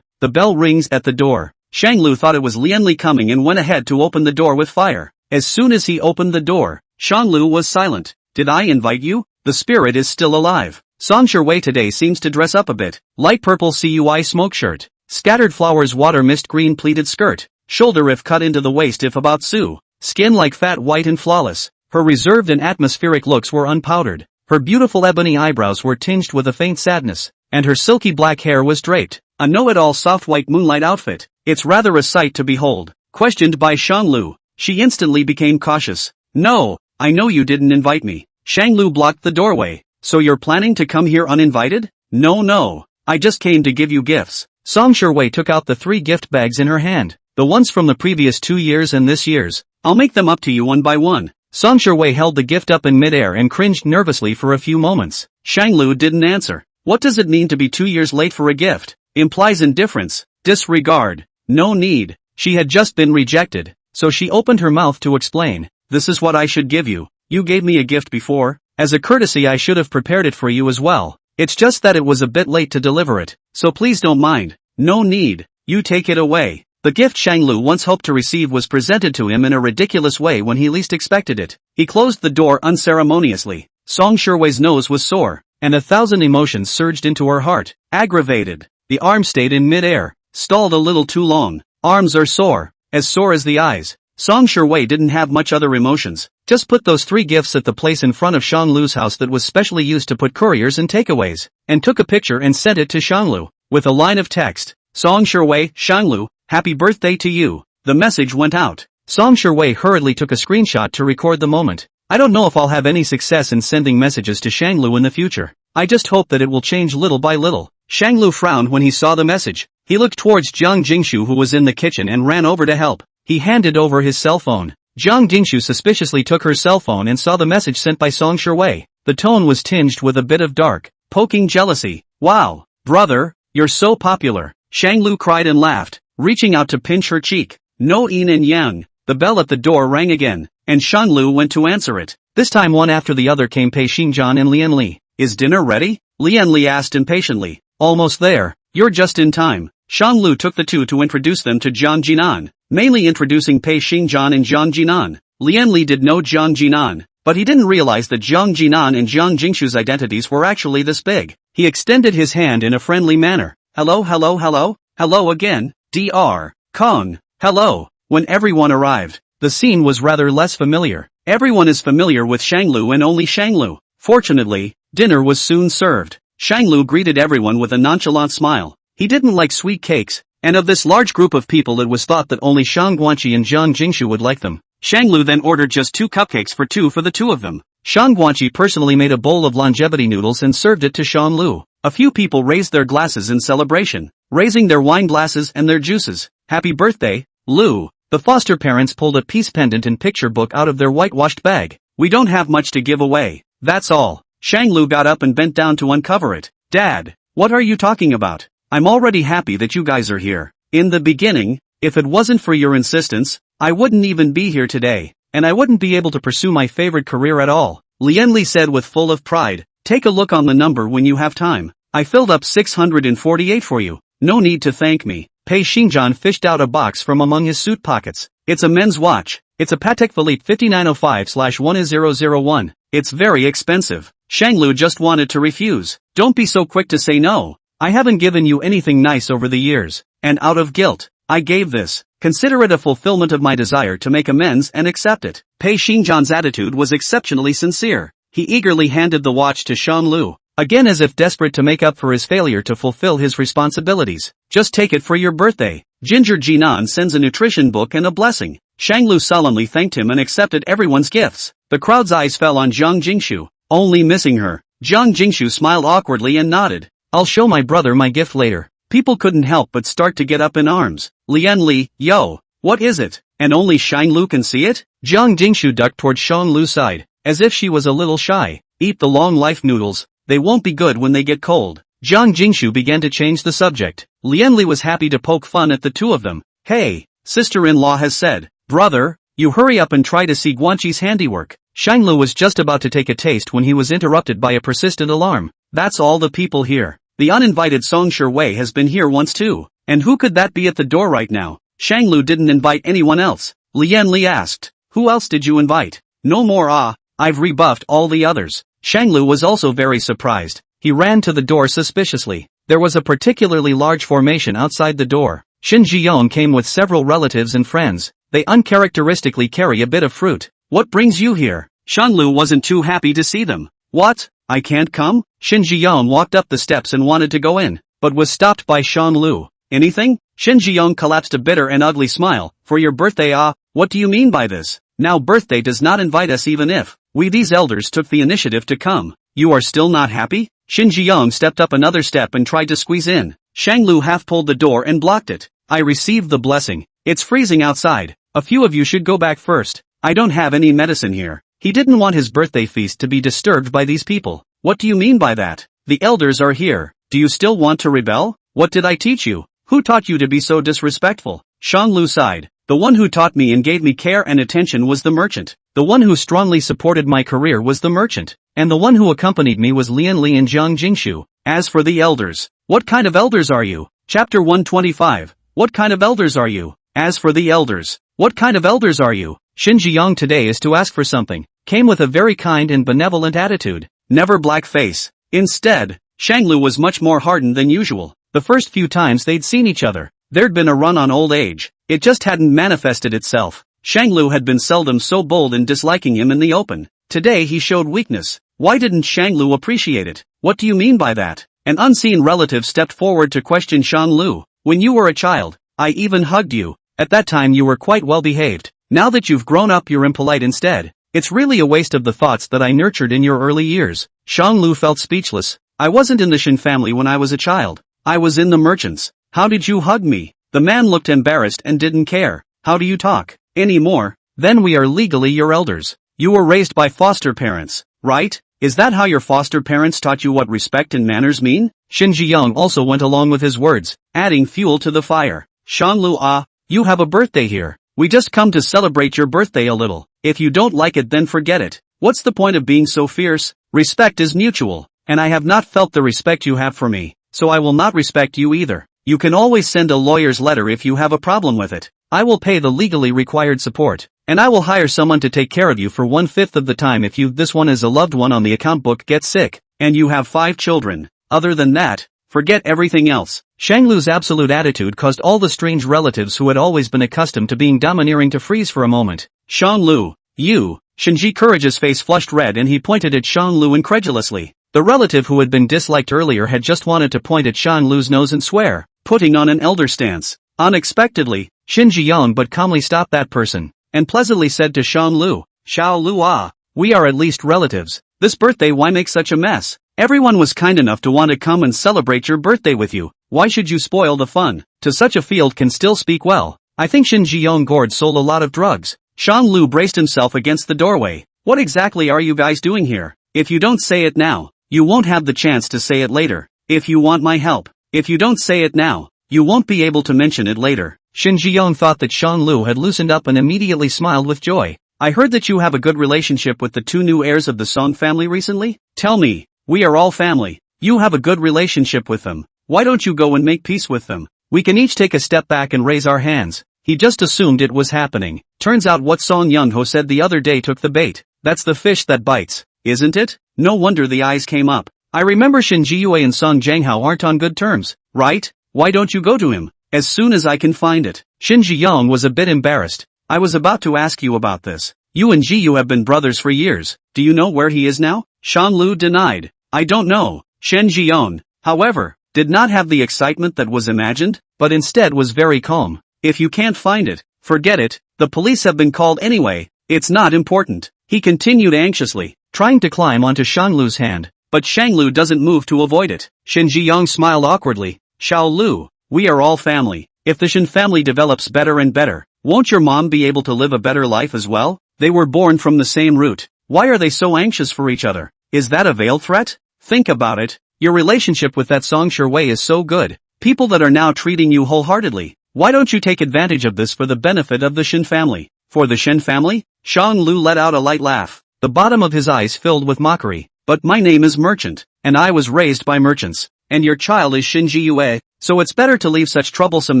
The bell rings at the door. Shang Lu thought it was Lianli coming and went ahead to open the door with fire. As soon as he opened the door, Shan Lu was silent. Did I invite you? The spirit is still alive. Song Shui today seems to dress up a bit. Light purple CUI smoke shirt. Scattered flowers water mist green pleated skirt. Shoulder if cut into the waist if about Sue. Skin like fat white and flawless. Her reserved and atmospheric looks were unpowdered. Her beautiful ebony eyebrows were tinged with a faint sadness, and her silky black hair was draped. A know-it-all soft white moonlight outfit. It's rather a sight to behold. Questioned by Shang Lu, she instantly became cautious. No, I know you didn't invite me. Shang Lu blocked the doorway. So you're planning to come here uninvited? No. I just came to give you gifts. Song Shui took out the 3 gift bags in her hand. The ones from the previous 2 years and this year's. I'll make them up to you one by one. Song Shui held the gift up in midair and cringed nervously for a few moments. Shang Lu didn't answer. What does it mean to be 2 years late for a gift? Implies indifference, disregard. No need. She had just been rejected, so she opened her mouth to explain. This is what I should give you. You gave me a gift before. As a courtesy I should have prepared it for you as well. It's just that it was a bit late to deliver it, so please don't mind. No need. You take it away. The gift Shang Lu once hoped to receive was presented to him in a ridiculous way when he least expected it. He closed the door unceremoniously. Song Shui's nose was sore, and 1,000 emotions surged into her heart. Aggravated. The arm stayed in mid-air. Stalled a little too long. Arms are sore as the eyes. Song Shui didn't have much other emotions. Just put those 3 gifts at the place in front of Shang Lu's house that was specially used to put couriers and takeaways, and took a picture and sent it to Shang Lu, with a line of text. Song Shui, Shang Lu, happy birthday to you. The message went out. Song Shui hurriedly took a screenshot to record the moment. I don't know if I'll have any success in sending messages to Shang Lu in the future. I just hope that it will change little by little. Shang Lu frowned when he saw the message. He looked towards Jiang Jingshu who was in the kitchen and ran over to help. He handed over his cell phone. Jiang Jingshu suspiciously took her cell phone and saw the message sent by Song Shui. The tone was tinged with a bit of dark, poking jealousy. Wow, brother, you're so popular. Shang Lu cried and laughed, reaching out to pinch her cheek. No yin and yang. The bell at the door rang again, and Shang Lu went to answer it. This time one after the other came Pei Xingjian and Lian Li. Is dinner ready? Lian Li asked impatiently. Almost there. You're just in time. Shang Lu took the 2 to introduce them to Jiang Jinan, mainly introducing Pei Xingjian and Jiang Jinan. Lian Li did know Jiang Jinan, but he didn't realize that Jiang Jinan and Jiang Jingshu's identities were actually this big. He extended his hand in a friendly manner. Hello. Hello again, Dr. Kong. Hello. When everyone arrived, the scene was rather less familiar. Everyone is familiar with Shang Lu and only Shang Lu. Fortunately, dinner was soon served. Shanglu greeted everyone with a nonchalant smile. He didn't like sweet cakes, and of this large group of people it was thought that only Shang Guanqi and Zhang Jingshu would like them. Shanglu then ordered just 2 cupcakes for the two of them. Shang Guanqi personally made a bowl of longevity noodles and served it to Shanglu. A few people raised their glasses in celebration, raising their wine glasses and their juices. Happy birthday, Lu. The foster parents pulled a peace pendant and picture book out of their whitewashed bag. We don't have much to give away. That's all. Shanglu got up and bent down to uncover it. Dad, what are you talking about? I'm already happy that you guys are here. In the beginning, if it wasn't for your insistence, I wouldn't even be here today, and I wouldn't be able to pursue my favorite career at all. Lianli said with full of pride. Take a look on the number when you have time. I filled up 648 for you. No need to thank me. Pei Xingjian fished out a box from among his suit pockets. It's a men's watch. It's a Patek Philippe 5905/1001. It's very expensive. Shanglu just wanted to refuse. Don't be so quick to say no. I haven't given you anything nice over the years, and out of guilt, I gave this. Consider it a fulfillment of my desire to make amends and accept it. Pei Xingjian's attitude was exceptionally sincere. He eagerly handed the watch to Shanglu, again as if desperate to make up for his failure to fulfill his responsibilities. Just take it for your birthday. Ginger Jinan sends a nutrition book and a blessing. Shanglu solemnly thanked him and accepted everyone's gifts. The crowd's eyes fell on Zhang Jingshu, only missing her. Zhang Jingshu smiled awkwardly and nodded. I'll show my brother my gift later. People couldn't help but start to get up in arms. Lianli, yo, what is it? And only Shanglu can see it? Zhang Jingshu ducked toward Shanglu's side, as if she was a little shy. Eat the long life noodles. They won't be good when they get cold. Zhang Jingshu began to change the subject. Lianli was happy to poke fun at the two of them. Hey, sister-in-law has said. Brother, you hurry up and try to see Guanqi's handiwork. Shanglu was just about to take a taste when he was interrupted by a persistent alarm. That's all the people here. The uninvited Song Shui has been here once too. And who could that be at the door right now? Shanglu didn't invite anyone else. Lianli asked. Who else did you invite? No more. I've rebuffed all the others. Shanglu was also very surprised. He ran to the door suspiciously. There was a particularly large formation outside the door. Shin Jiong came with several relatives and friends. They uncharacteristically carry a bit of fruit. What brings you here? Shanglu wasn't too happy to see them. What? I can't come? Shin Jiong walked up the steps and wanted to go in, but was stopped by Shanglu. Anything? Shin Jiong collapsed a bitter and ugly smile. For your birthday? What do you mean by this? Now birthday does not invite us even if we these elders took the initiative to come. You are still not happy? Shin Jiong stepped up another step and tried to squeeze in. Shanglu half pulled the door and blocked it. I received the blessing. It's freezing outside. A few of you should go back first. I don't have any medicine here. He didn't want his birthday feast to be disturbed by these people. What do you mean by that? The elders are here. Do you still want to rebel? What did I teach you? Who taught you to be so disrespectful? Shanglu sighed. The one who taught me and gave me care and attention was the merchant. The one who strongly supported my career was the merchant. And the one who accompanied me was Lianli and Zhang Jingshu. As for the elders, what kind of elders are you? Chapter 125. What kind of elders are you? As for the elders, what kind of elders are you? Shin Jiong today is to ask for something. Came with a very kind and benevolent attitude. Never black face. Instead, Shanglu was much more hardened than usual. The first few times they'd seen each other, there'd been a run on old age. It just hadn't manifested itself. Shanglu had been seldom so bold in disliking him in the open. Today he showed weakness. Why didn't Shanglu appreciate it? What do you mean by that? An unseen relative stepped forward to question Shanglu. When you were a child, I even hugged you. At that time you were quite well behaved. Now that you've grown up you're impolite instead. It's really a waste of the thoughts that I nurtured in your early years. Shanglu felt speechless. I wasn't in the Shin family when I was a child. I was in the merchants. How did you hug me? The man looked embarrassed and didn't care. How do you talk anymore? Then we are legally your elders. You were raised by foster parents, right? Is that how your foster parents taught you what respect and manners mean? Shin Jiong also went along with his words, adding fuel to the fire. Shanglu, you have a birthday here. We just come to celebrate your birthday a little. If you don't like it then forget it. What's the point of being so fierce? Respect is mutual, and I have not felt the respect you have for me, so I will not respect you either. You can always send a lawyer's letter if you have a problem with it. I will pay the legally required support, and I will hire someone to take care of you for 1/5 of the time if this one is a loved one on the account book gets sick, and you have 5 children. Other than that, forget everything else. Shanglu's absolute attitude caused all the strange relatives who had always been accustomed to being domineering to freeze for a moment. Shanglu, you, Shinji Courage's face flushed red and he pointed at Shang Lu incredulously. The relative who had been disliked earlier had just wanted to point at Shang Lu's nose and swear, putting on an elder stance. Unexpectedly, Shinji yawned but calmly stopped that person, and pleasantly said to Shang Lu, "Xiao Lu we are at least relatives. This birthday why make such a mess? Everyone was kind enough to want to come and celebrate your birthday with you. Why should you spoil the fun? To such a field can still speak well. I think Shinji Yongord sold a lot of drugs." Shang Lu braced himself against the doorway. "What exactly are you guys doing here? If you don't say it now, you won't have the chance to say it later. If you want my help, if you don't say it now, you won't be able to mention it later." Shinji Yong thought that Shang Lu had loosened up and immediately smiled with joy. "I heard that you have a good relationship with the two new heirs of the Song family recently? Tell me, we are all family. You have a good relationship with them. Why don't you go and make peace with them? We can each take a step back and raise our hands." He just assumed it was happening. Turns out what Song Young-ho said the other day took the bait. That's the fish that bites, isn't it? No wonder the eyes came up. I remember Shinji Yue and Song Jianghao aren't on good terms, right? Why don't you go to him? As soon as I can find it. Shinji Yong was a bit embarrassed. I was about to ask you about this. You and Jiyu have been brothers for years. Do you know where he is now? Shang Lu denied. I don't know. Shen Jiyon, however, did not have the excitement that was imagined, but instead was very calm. If you can't find it, forget it. The police have been called anyway. It's not important. He continued anxiously, trying to climb onto Shang Lu's hand, but Shang Lu doesn't move to avoid it. Shinji Yong smiled awkwardly. Xiao Lu, we are all family. If the Shin family develops better and better, won't your mom be able to live a better life as well? They were born from the same root. Why are they so anxious for each other? Is that a veiled threat? Think about it. Your relationship with that Song Shui is so good. People that are now treating you wholeheartedly. Why don't you take advantage of this for the benefit of the Shin family? For the Shin family? Shang Lu let out a light laugh. The bottom of his eyes filled with mockery. But my name is Merchant, and I was raised by merchants. And your child is Shinji Yue, so it's better to leave such troublesome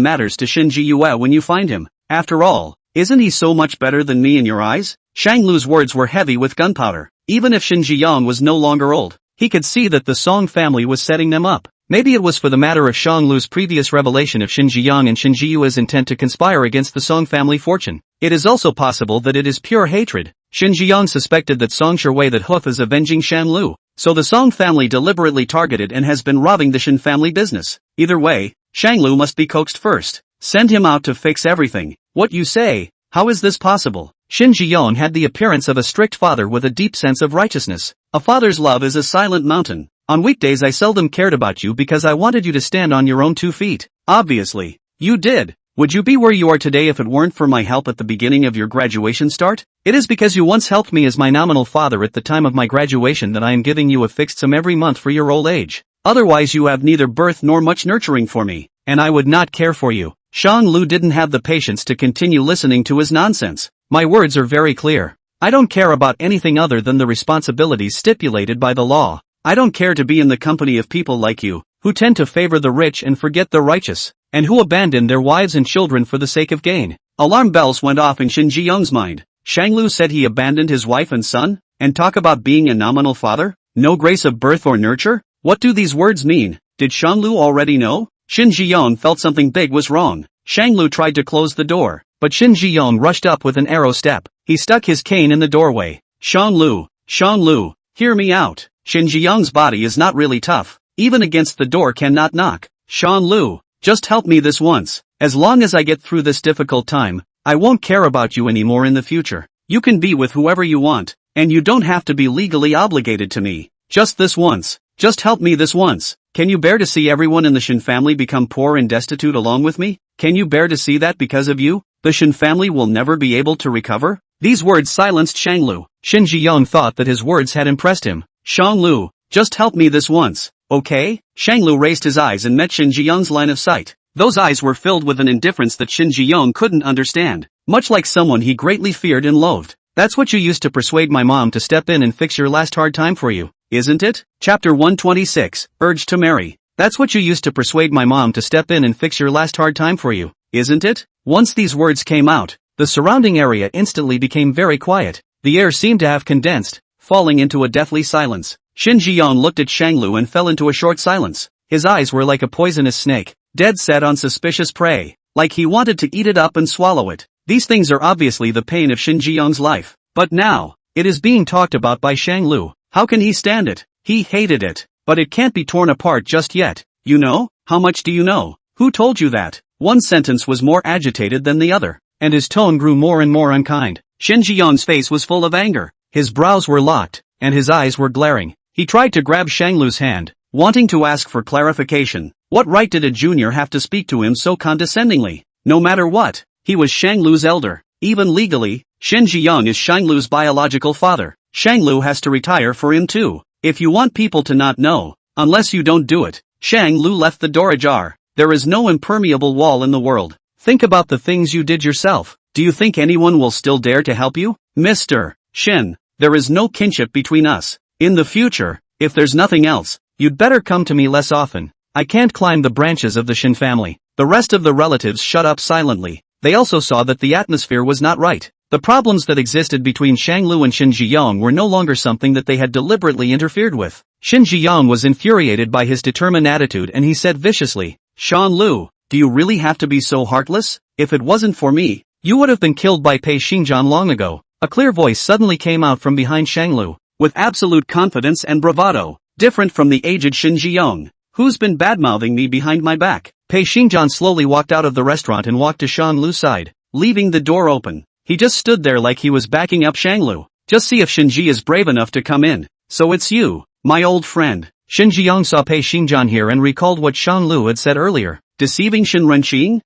matters to Shinji Yue when you find him. After all, isn't he so much better than me in your eyes? Shang Lu's words were heavy with gunpowder. Even if Shinji Yang was no longer old, he could see that the Song family was setting them up. Maybe it was for the matter of Shang Lu's previous revelation of Shinji Yang and Shinji Yue's intent to conspire against the Song family fortune. It is also possible that it is pure hatred. Shinji Yang suspected that Song Shui that Hoof is avenging Shan Lu, so the Song family deliberately targeted and has been robbing the Shin family business. Either way, Shang Lu must be coaxed first. Send him out to fix everything. What you say? How is this possible? Shinji Yang had the appearance of a strict father with a deep sense of righteousness. A father's love is a silent mountain. On weekdays I seldom cared about you because I wanted you to stand on your own 2 feet. Obviously, you did. Would you be where you are today if it weren't for my help at the beginning of your graduation start? It is because you once helped me as my nominal father at the time of my graduation that I am giving you a fixed sum every month for your old age. Otherwise you have neither birth nor much nurturing for me, and I would not care for you. Shang Lu didn't have the patience to continue listening to his nonsense. My words are very clear. I don't care about anything other than the responsibilities stipulated by the law. I don't care to be in the company of people like you, who tend to favor the rich and forget the righteous, and who abandon their wives and children for the sake of gain. Alarm bells went off in Shinji Young's mind. Shang Lu said he abandoned his wife and son, and talk about being a nominal father? No grace of birth or nurture? What do these words mean? Did Shang Lu already know? Shinji Yang felt something big was wrong. Shang Lu tried to close the door, but Shinji Yang rushed up with an arrow step. He stuck his cane in the doorway. Shang Lu, hear me out. Shinji Yang's body is not really tough. Even against the door cannot knock. Shang Lu, just help me this once. As long as I get through this difficult time, I won't care about you anymore in the future. You can be with whoever you want, and you don't have to be legally obligated to me. Just this once. Just help me this once. Can you bear to see everyone in the Shin family become poor and destitute along with me? Can you bear to see that because of you, the Shin family will never be able to recover? These words silenced Shang Lu. Shinji Yang thought that his words had impressed him. Shang Lu, just help me this once, okay? Shang Lu raised his eyes and met Shinji Yang's line of sight. Those eyes were filled with an indifference that Shinji Yang couldn't understand, much like someone he greatly feared and loathed. That's what you used to persuade my mom to step in and fix your last hard time for you, isn't it? Chapter 126, Urge to Marry. That's what you used to persuade my mom to step in and fix your last hard time for you, isn't it? Once these words came out, the surrounding area instantly became very quiet. The air seemed to have condensed, falling into a deathly silence. Shinji Yang looked at Shang Lu and fell into a short silence. His eyes were like a poisonous snake, dead set on suspicious prey, like he wanted to eat it up and swallow it. These things are obviously the pain of Shinji Yang's life. But now, It is being talked about by Shang Lu. How can he stand it? He hated it. But it can't be torn apart just yet. You know? How much do you know? Who told you that? One sentence was more agitated than the other, and his tone grew more and more unkind. Shen Zhiyong's face was full of anger. His brows were locked, and his eyes were glaring. He tried to grab Shang Lu's hand, wanting to ask for clarification. What right did a junior have to speak to him so condescendingly? No matter what, he was Shang Lu's elder. Even legally, Shen Zhiyong is Shang Lu's biological father. Shang Lu has to retire for him too. If you want people to not know, unless you don't do it. Shang Lu left the door ajar. There is no impermeable wall in the world. Think about the things you did yourself. Do you think anyone will still dare to help you? Mr. Shen, there is no kinship between us. In the future, if there's nothing else, you'd better come to me less often. I can't climb the branches of the Shen family. The rest of the relatives shut up silently. They also saw that the atmosphere was not right. The problems that existed between Shang Lu and Shen Zhiyong were no longer something that they had deliberately interfered with. Shen Zhiyong was infuriated by his determined attitude and he said viciously, Shan Lu, do you really have to be so heartless? If it wasn't for me, you would have been killed by Pei Xingjian long ago. A clear voice suddenly came out from behind Shang Lu, with absolute confidence and bravado, different from the aged Shen Zhiyong. Who's been badmouthing me behind my back? Pei Xingjian slowly walked out of the restaurant and walked to Shang Lu's side, leaving the door open. He just stood there like he was backing up Shang Lu. Just see if Shenji is brave enough to come in. So it's you, my old friend. Shen Zhiyong saw Pei Xingjian here and recalled what Shang Lu had said earlier. Deceiving Shen Renqing?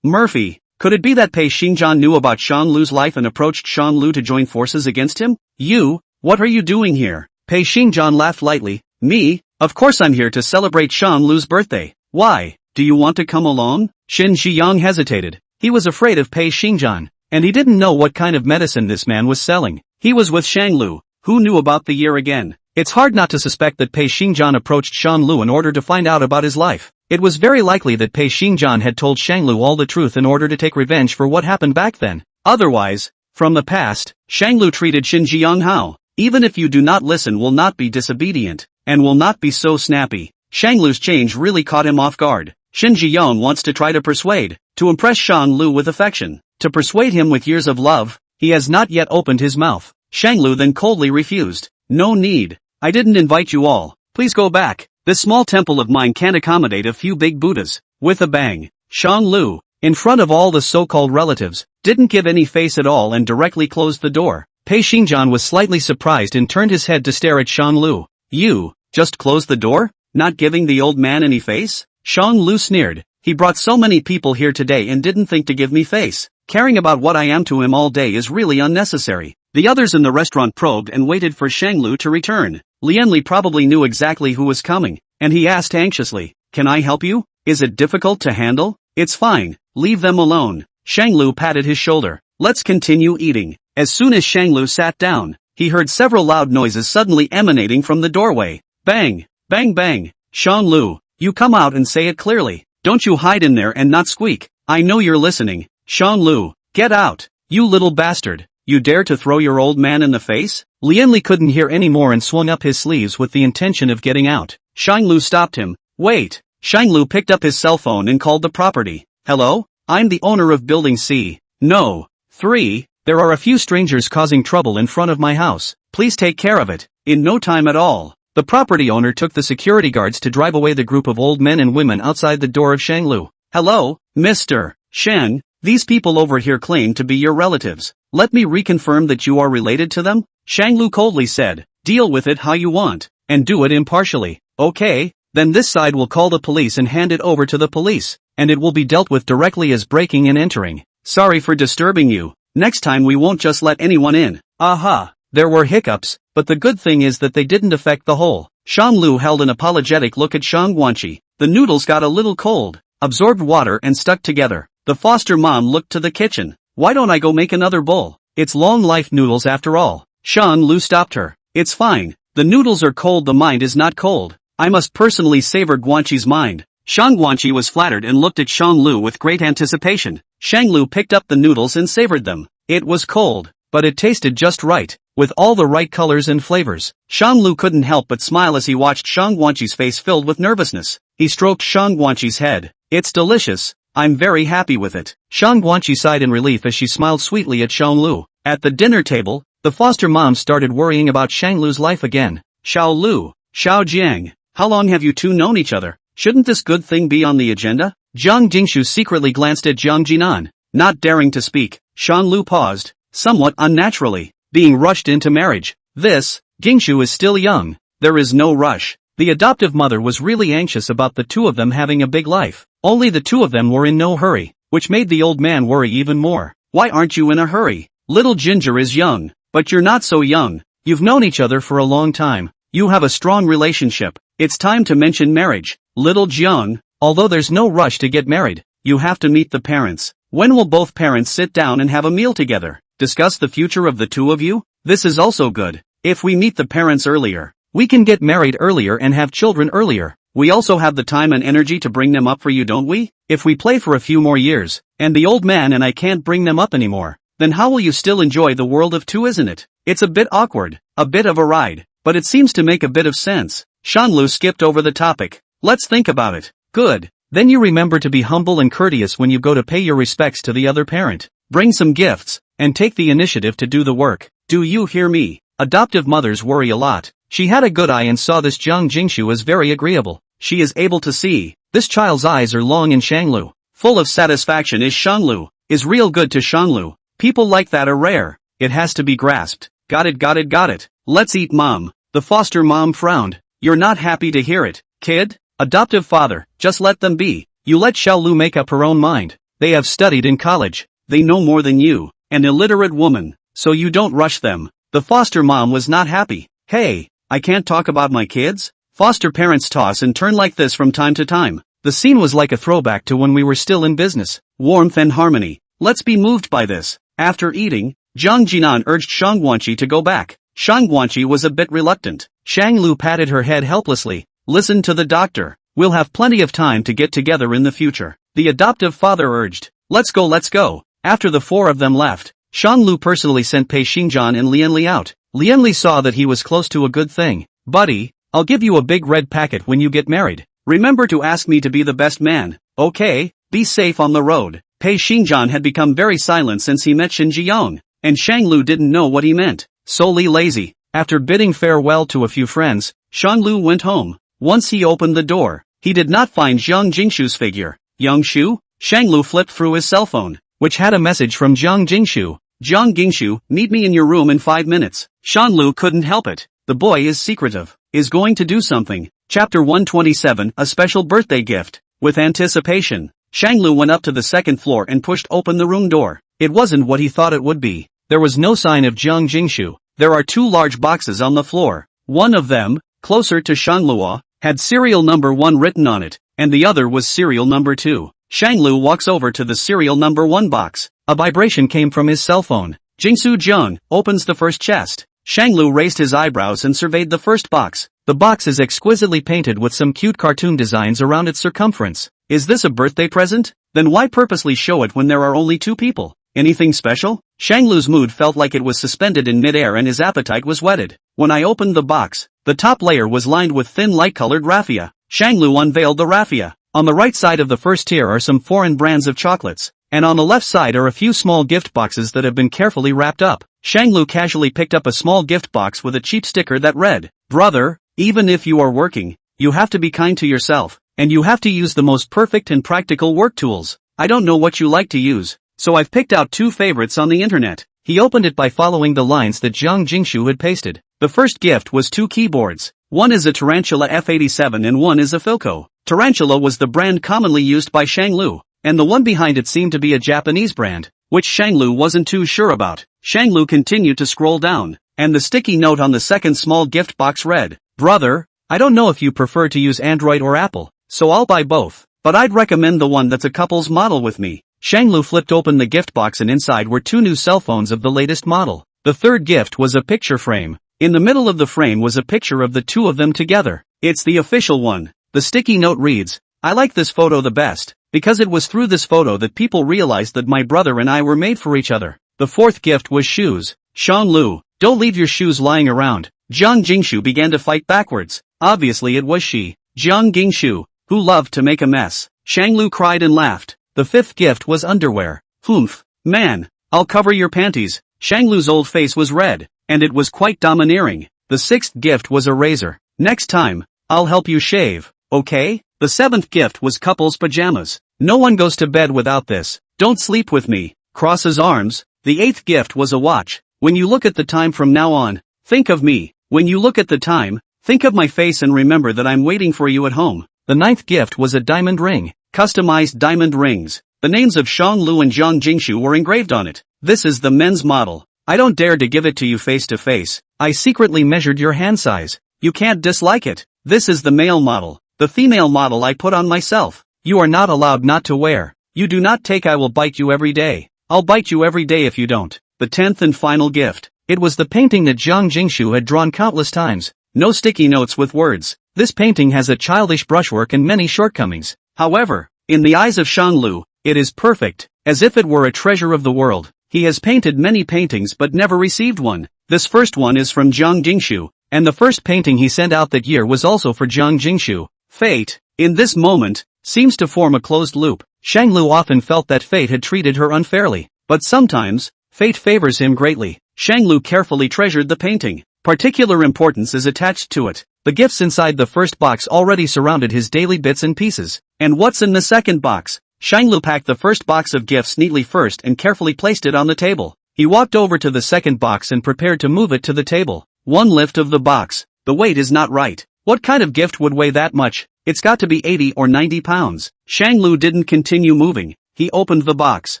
Murphy. Could it be that Pei Xingjian knew about Shang Lu's life and approached Shang Lu to join forces against him? You? What are you doing here? Pei Xingjian laughed lightly. Me? Of course I'm here to celebrate Shang Lu's birthday. Why? Do you want to come along? Shen Zhiyong hesitated. He was afraid of Pei Xingjian, and he didn't know what kind of medicine this man was selling. He was with Shang Lu, who knew about the year again. It's hard not to suspect that Pei Xingjian approached Shang Lu in order to find out about his life. It was very likely that Pei Xingjian had told Shang Lu all the truth in order to take revenge for what happened back then. Otherwise, from the past, Shang Lu treated Shen Zhiyong how? Even if you do not listen will not be disobedient, and will not be so snappy. Shang Lu's change really caught him off guard. Shen Zhiyong wants to try to persuade, to impress Shang Lu with affection, to persuade him with years of love. He has not yet opened his mouth. Shang Lu then coldly refused. No need. I didn't invite you all. Please go back. This small temple of mine can't accommodate a few big Buddhas. With a bang, Shang Lu, in front of all the so-called relatives, didn't give any face at all and directly closed the door. Pei Xingjian was slightly surprised and turned his head to stare at Shang Lu. You, just closed the door? Not giving the old man any face? Shang Lu sneered. He brought so many people here today and didn't think to give me face. Caring about what I am to him all day is really unnecessary. The others in the restaurant probed and waited for Shang Lu to return. Lianli probably knew exactly who was coming, and he asked anxiously, Can I help you? Is it difficult to handle? It's fine, leave them alone. Shang Lu patted his shoulder. Let's continue eating. As soon as Shang Lu sat down, he heard several loud noises suddenly emanating from the doorway. Bang! Bang bang! Shang Lu, you come out and say it clearly. Don't you hide in there and not squeak. I know you're listening. Shang Lu, get out! You little bastard! You dare to throw your old man in the face? Lianli couldn't hear any more and swung up his sleeves with the intention of getting out. Shang Lu stopped him. Wait! Shang Lu picked up his cell phone and called the property. Hello? I'm the owner of Building C. No. 3. There are a few strangers causing trouble in front of my house. Please take care of it. In no time at all. The property owner took the security guards to drive away the group of old men and women outside the door of Shang Lu. Hello, Mr. Shen. These people over here claim to be your relatives. Let me reconfirm that you are related to them? Shang Lu coldly said. Deal with it how you want, and do it impartially. Okay, then this side will call the police and hand it over to the police, and it will be dealt with directly as breaking and entering. Sorry for disturbing you. Next time we won't just let anyone in. Aha. There were hiccups, but the good thing is that they didn't affect the whole. Shang Lu held an apologetic look at Shang Guanqi. The noodles got a little cold, absorbed water and stuck together. The foster mom looked to the kitchen. Why don't I go make another bowl? It's long life noodles after all. Shang Lu stopped her. It's fine. The noodles are cold, the mind is not cold. I must personally savor Guanqi's mind. Shang Guanqi was flattered and looked at Shang Lu with great anticipation. Shang Lu picked up the noodles and savored them. It was cold, but it tasted just right, with all the right colors and flavors. Shang Lu couldn't help but smile as he watched Shang Guanqi's face filled with nervousness. He stroked Shang Guanqi's head. It's delicious. I'm very happy with it. Shang Guanqi sighed in relief as she smiled sweetly at Shang Lu. At the dinner table, the foster mom started worrying about Shanglu's life again. Xiao Lu, Xiao Jiang, how long have you two known each other? Shouldn't this good thing be on the agenda? Jiang Jingshu secretly glanced at Jiang Jinan. Not daring to speak, Shanglu paused, somewhat unnaturally, being rushed into marriage. This, Jingshu is still young. There is no rush. The adoptive mother was really anxious about the two of them having a big life. Only the two of them were in no hurry, which made the old man worry even more. Why aren't you in a hurry? Little Ginger is young, but you're not so young. You've known each other for a long time. You have a strong relationship. It's time to mention marriage. Little Jiang, although there's no rush to get married, you have to meet the parents. When will both parents sit down and have a meal together? Discuss the future of the two of you? This is also good. If we meet the parents earlier, we can get married earlier and have children earlier. We also have the time and energy to bring them up for you, don't we? If we play for a few more years, and the old man and I can't bring them up anymore, then how will you still enjoy the world of two, isn't it? It's a bit awkward, a bit of a ride, but it seems to make a bit of sense. Shanlu skipped over the topic. Let's think about it. Good. Then you remember to be humble and courteous when you go to pay your respects to the other parent. Bring some gifts, and take the initiative to do the work. Do you hear me? Adoptive mothers worry a lot. She had a good eye and saw this Jiang Jingshu as very agreeable. She is able to see. This child's eyes are long in Shanglu. Full of satisfaction is Shanglu. Is real good to Shanglu. People like that are rare. It has to be grasped. Got it. Let's eat, mom. The foster mom frowned. You're not happy to hear it, kid? Adoptive father, just let them be. You let Xiaolu make up her own mind. They have studied in college. They know more than you. An illiterate woman. So you don't rush them. The foster mom was not happy. Hey, I can't talk about my kids? Foster parents toss and turn like this from time to time. The scene was like a throwback to when we were still in business. Warmth and harmony. Let's be moved by this. After eating, Zhang Jinan urged Shang Guanqi to go back. Shang Guanqi was a bit reluctant. Shang Lu patted her head helplessly. Listen to the doctor. We'll have plenty of time to get together in the future. The adoptive father urged. Let's go. After the four of them left, Shang Lu personally sent Pei Xingjian and Lianli out. Lianli saw that he was close to a good thing. Buddy, I'll give you a big red packet when you get married. Remember to ask me to be the best man. Okay, be safe on the road. Pei Xingjian had become very silent since he met Shin Jiyong, and Shang Lu didn't know what he meant. Solely lazy. After bidding farewell to a few friends, Shang Lu went home. Once he opened the door, he did not find Jiang Jingshu's figure. Yang Shu? Shang Lu flipped through his cell phone, which had a message from Jiang Jingshu. Jiang Jingshu, meet me in your room in 5 minutes. Shang Lu couldn't help it. The boy is secretive. Is going to do something. Chapter 127, a special birthday gift. With anticipation, Shang Lu went up to the second floor and pushed open the room door. It wasn't what he thought it would be. There was no sign of Jiang Jingshu. There are 2 large boxes on the floor. One of them, closer to Shangluo, had serial number 1 written on it, and the other was serial number 2. Shanglu walks over to the serial number 1 box. A vibration came from his cell phone. Jingsu Zheng opens the first chest. Shanglu raised his eyebrows and surveyed the first box. The box is exquisitely painted with some cute cartoon designs around its circumference. Is this a birthday present? Then why purposely show it when there are only 2 people? Anything special? Shanglu's mood felt like it was suspended in midair and his appetite was whetted. When I opened the box, the top layer was lined with thin light-colored raffia. Shanglu unveiled the raffia. On the right side of the first tier are some foreign brands of chocolates, and on the left side are a few small gift boxes that have been carefully wrapped up. Shanglu casually picked up a small gift box with a cheap sticker that read, "Brother, even if you are working, you have to be kind to yourself, and you have to use the most perfect and practical work tools. I don't know what you like to use, so I've picked out 2 favorites on the internet." He opened it by following the lines that Jiang Jingshu had pasted. The first gift was 2 keyboards. One is a Tarantula F87 and one is a Philco. Tarantula was the brand commonly used by Shanglu, and the one behind it seemed to be a Japanese brand, which Shanglu wasn't too sure about. Shanglu continued to scroll down, and the sticky note on the second small gift box read, "Brother, I don't know if you prefer to use Android or Apple, so I'll buy both, but I'd recommend the one that's a couple's model with me." Shanglu flipped open the gift box and inside were 2 new cell phones of the latest model. The third gift was a picture frame. In the middle of the frame was a picture of the 2 of them together. It's the official one. The sticky note reads, "I like this photo the best, because it was through this photo that people realized that my brother and I were made for each other." The fourth gift was shoes. "Shang Lu, don't leave your shoes lying around." Jiang Jingshu began to fight backwards. Obviously it was she, Jiang Jingshu, who loved to make a mess. Shanglu cried and laughed. The fifth gift was underwear. "Humph, man, I'll cover your panties." Shanglu's old face was red. and it was quite domineering. The sixth gift was a razor. Next time, I'll help you shave, okay? The seventh gift was couples pajamas. No one goes to bed without this. Don't sleep with me. Crosses arms. The eighth gift was a watch. When you look at the time from now on, think of me. When you look at the time, think of my face and remember that I'm waiting for you at home. The ninth gift was a diamond ring. Customized diamond rings. The names of Shanglu and Zhang Jingshu were engraved on it. This is the men's model. I don't dare to give it to you face to face. I secretly measured your hand size. You can't dislike it. This is the male model. The female model I put on myself. You are not allowed not to wear. You do not take. I will bite you every day. I'll bite you every day if you don't. The 10th and final gift. It was the painting that Zhang Jingshu had drawn countless times. No sticky notes with words. This painting has a childish brushwork and many shortcomings. However, in the eyes of Shanglu, it is perfect, as if it were a treasure of the world. He has painted many paintings but never received one. This first one is from Zhang Jingshu, and the first painting he sent out that year was also for Zhang Jingshu. Fate, in this moment, seems to form a closed loop. Shanglu often felt that fate had treated her unfairly, but sometimes, fate favors him greatly. Shanglu carefully treasured the painting. Particular importance is attached to it. The gifts inside the first box already surrounded his daily bits and pieces. And what's in the second box? Shanglu packed the first box of gifts neatly first and carefully placed it on the table. He walked over to the second box and prepared to move it to the table. One lift of the box. The weight is not right. What kind of gift would weigh that much? It's got to be 80 or 90 pounds. Shanglu didn't continue moving. He opened the box.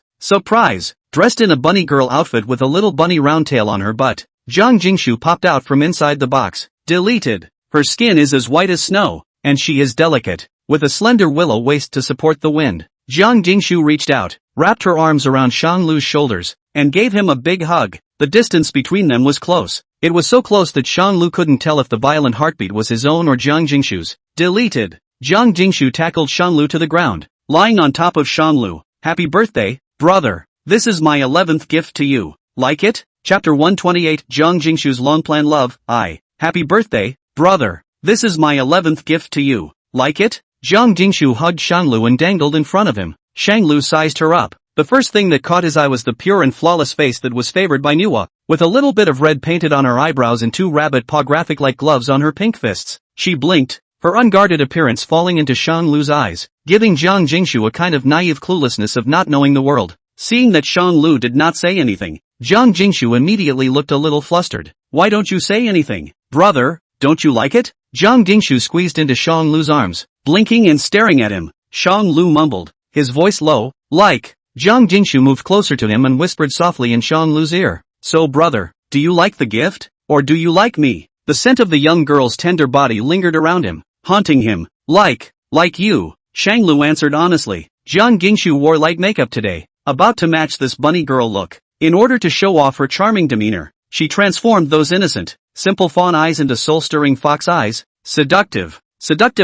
Surprise! Dressed in a bunny girl outfit with a little bunny round tail on her butt, Zhang Jingshu popped out from inside the box. Deleted. Her skin is as white as snow, and she is delicate, with a slender willow waist to support the wind. Zhang Jingshu reached out, wrapped her arms around Shanglu's shoulders, and gave him a big hug. The distance between them was close. It was so close that Shanglu couldn't tell if the violent heartbeat was his own or Zhang Jingshu's. Deleted. Zhang Jingshu tackled Shanglu to the ground, lying on top of Shanglu. Happy birthday, brother. This is my 11th gift to you. Like it? Chapter 128 Zhang Jingshu's long plan love. Happy birthday, brother. This is my 11th gift to you. Like it? Zhang Jingshu hugged Shanglu and dangled in front of him. Shanglu sized her up. The first thing that caught his eye was the pure and flawless face that was favored by Nuwa, with a little bit of red painted on her eyebrows and two rabbit paw graphic-like gloves on her pink fists. She blinked, her unguarded appearance falling into Shanglu's eyes, giving Zhang Jingshu a kind of naive cluelessness of not knowing the world. Seeing that Shanglu did not say anything, Zhang Jingshu immediately looked a little flustered. Why don't you say anything, brother? Don't you like it? Zhang Jingshu squeezed into Shanglu's arms, blinking and staring at him. Shanglu mumbled, his voice low, like. Zhang Jingshu moved closer to him and whispered softly in Shanglu's ear. So brother, do you like the gift? Or do you like me? The scent of the young girl's tender body lingered around him, haunting him. Like you. Shanglu answered honestly. Zhang Jingshu wore light makeup today, about to match this bunny girl look. In order to show off her charming demeanor, she transformed those innocent, simple fawn eyes into soul-stirring fox eyes, seductive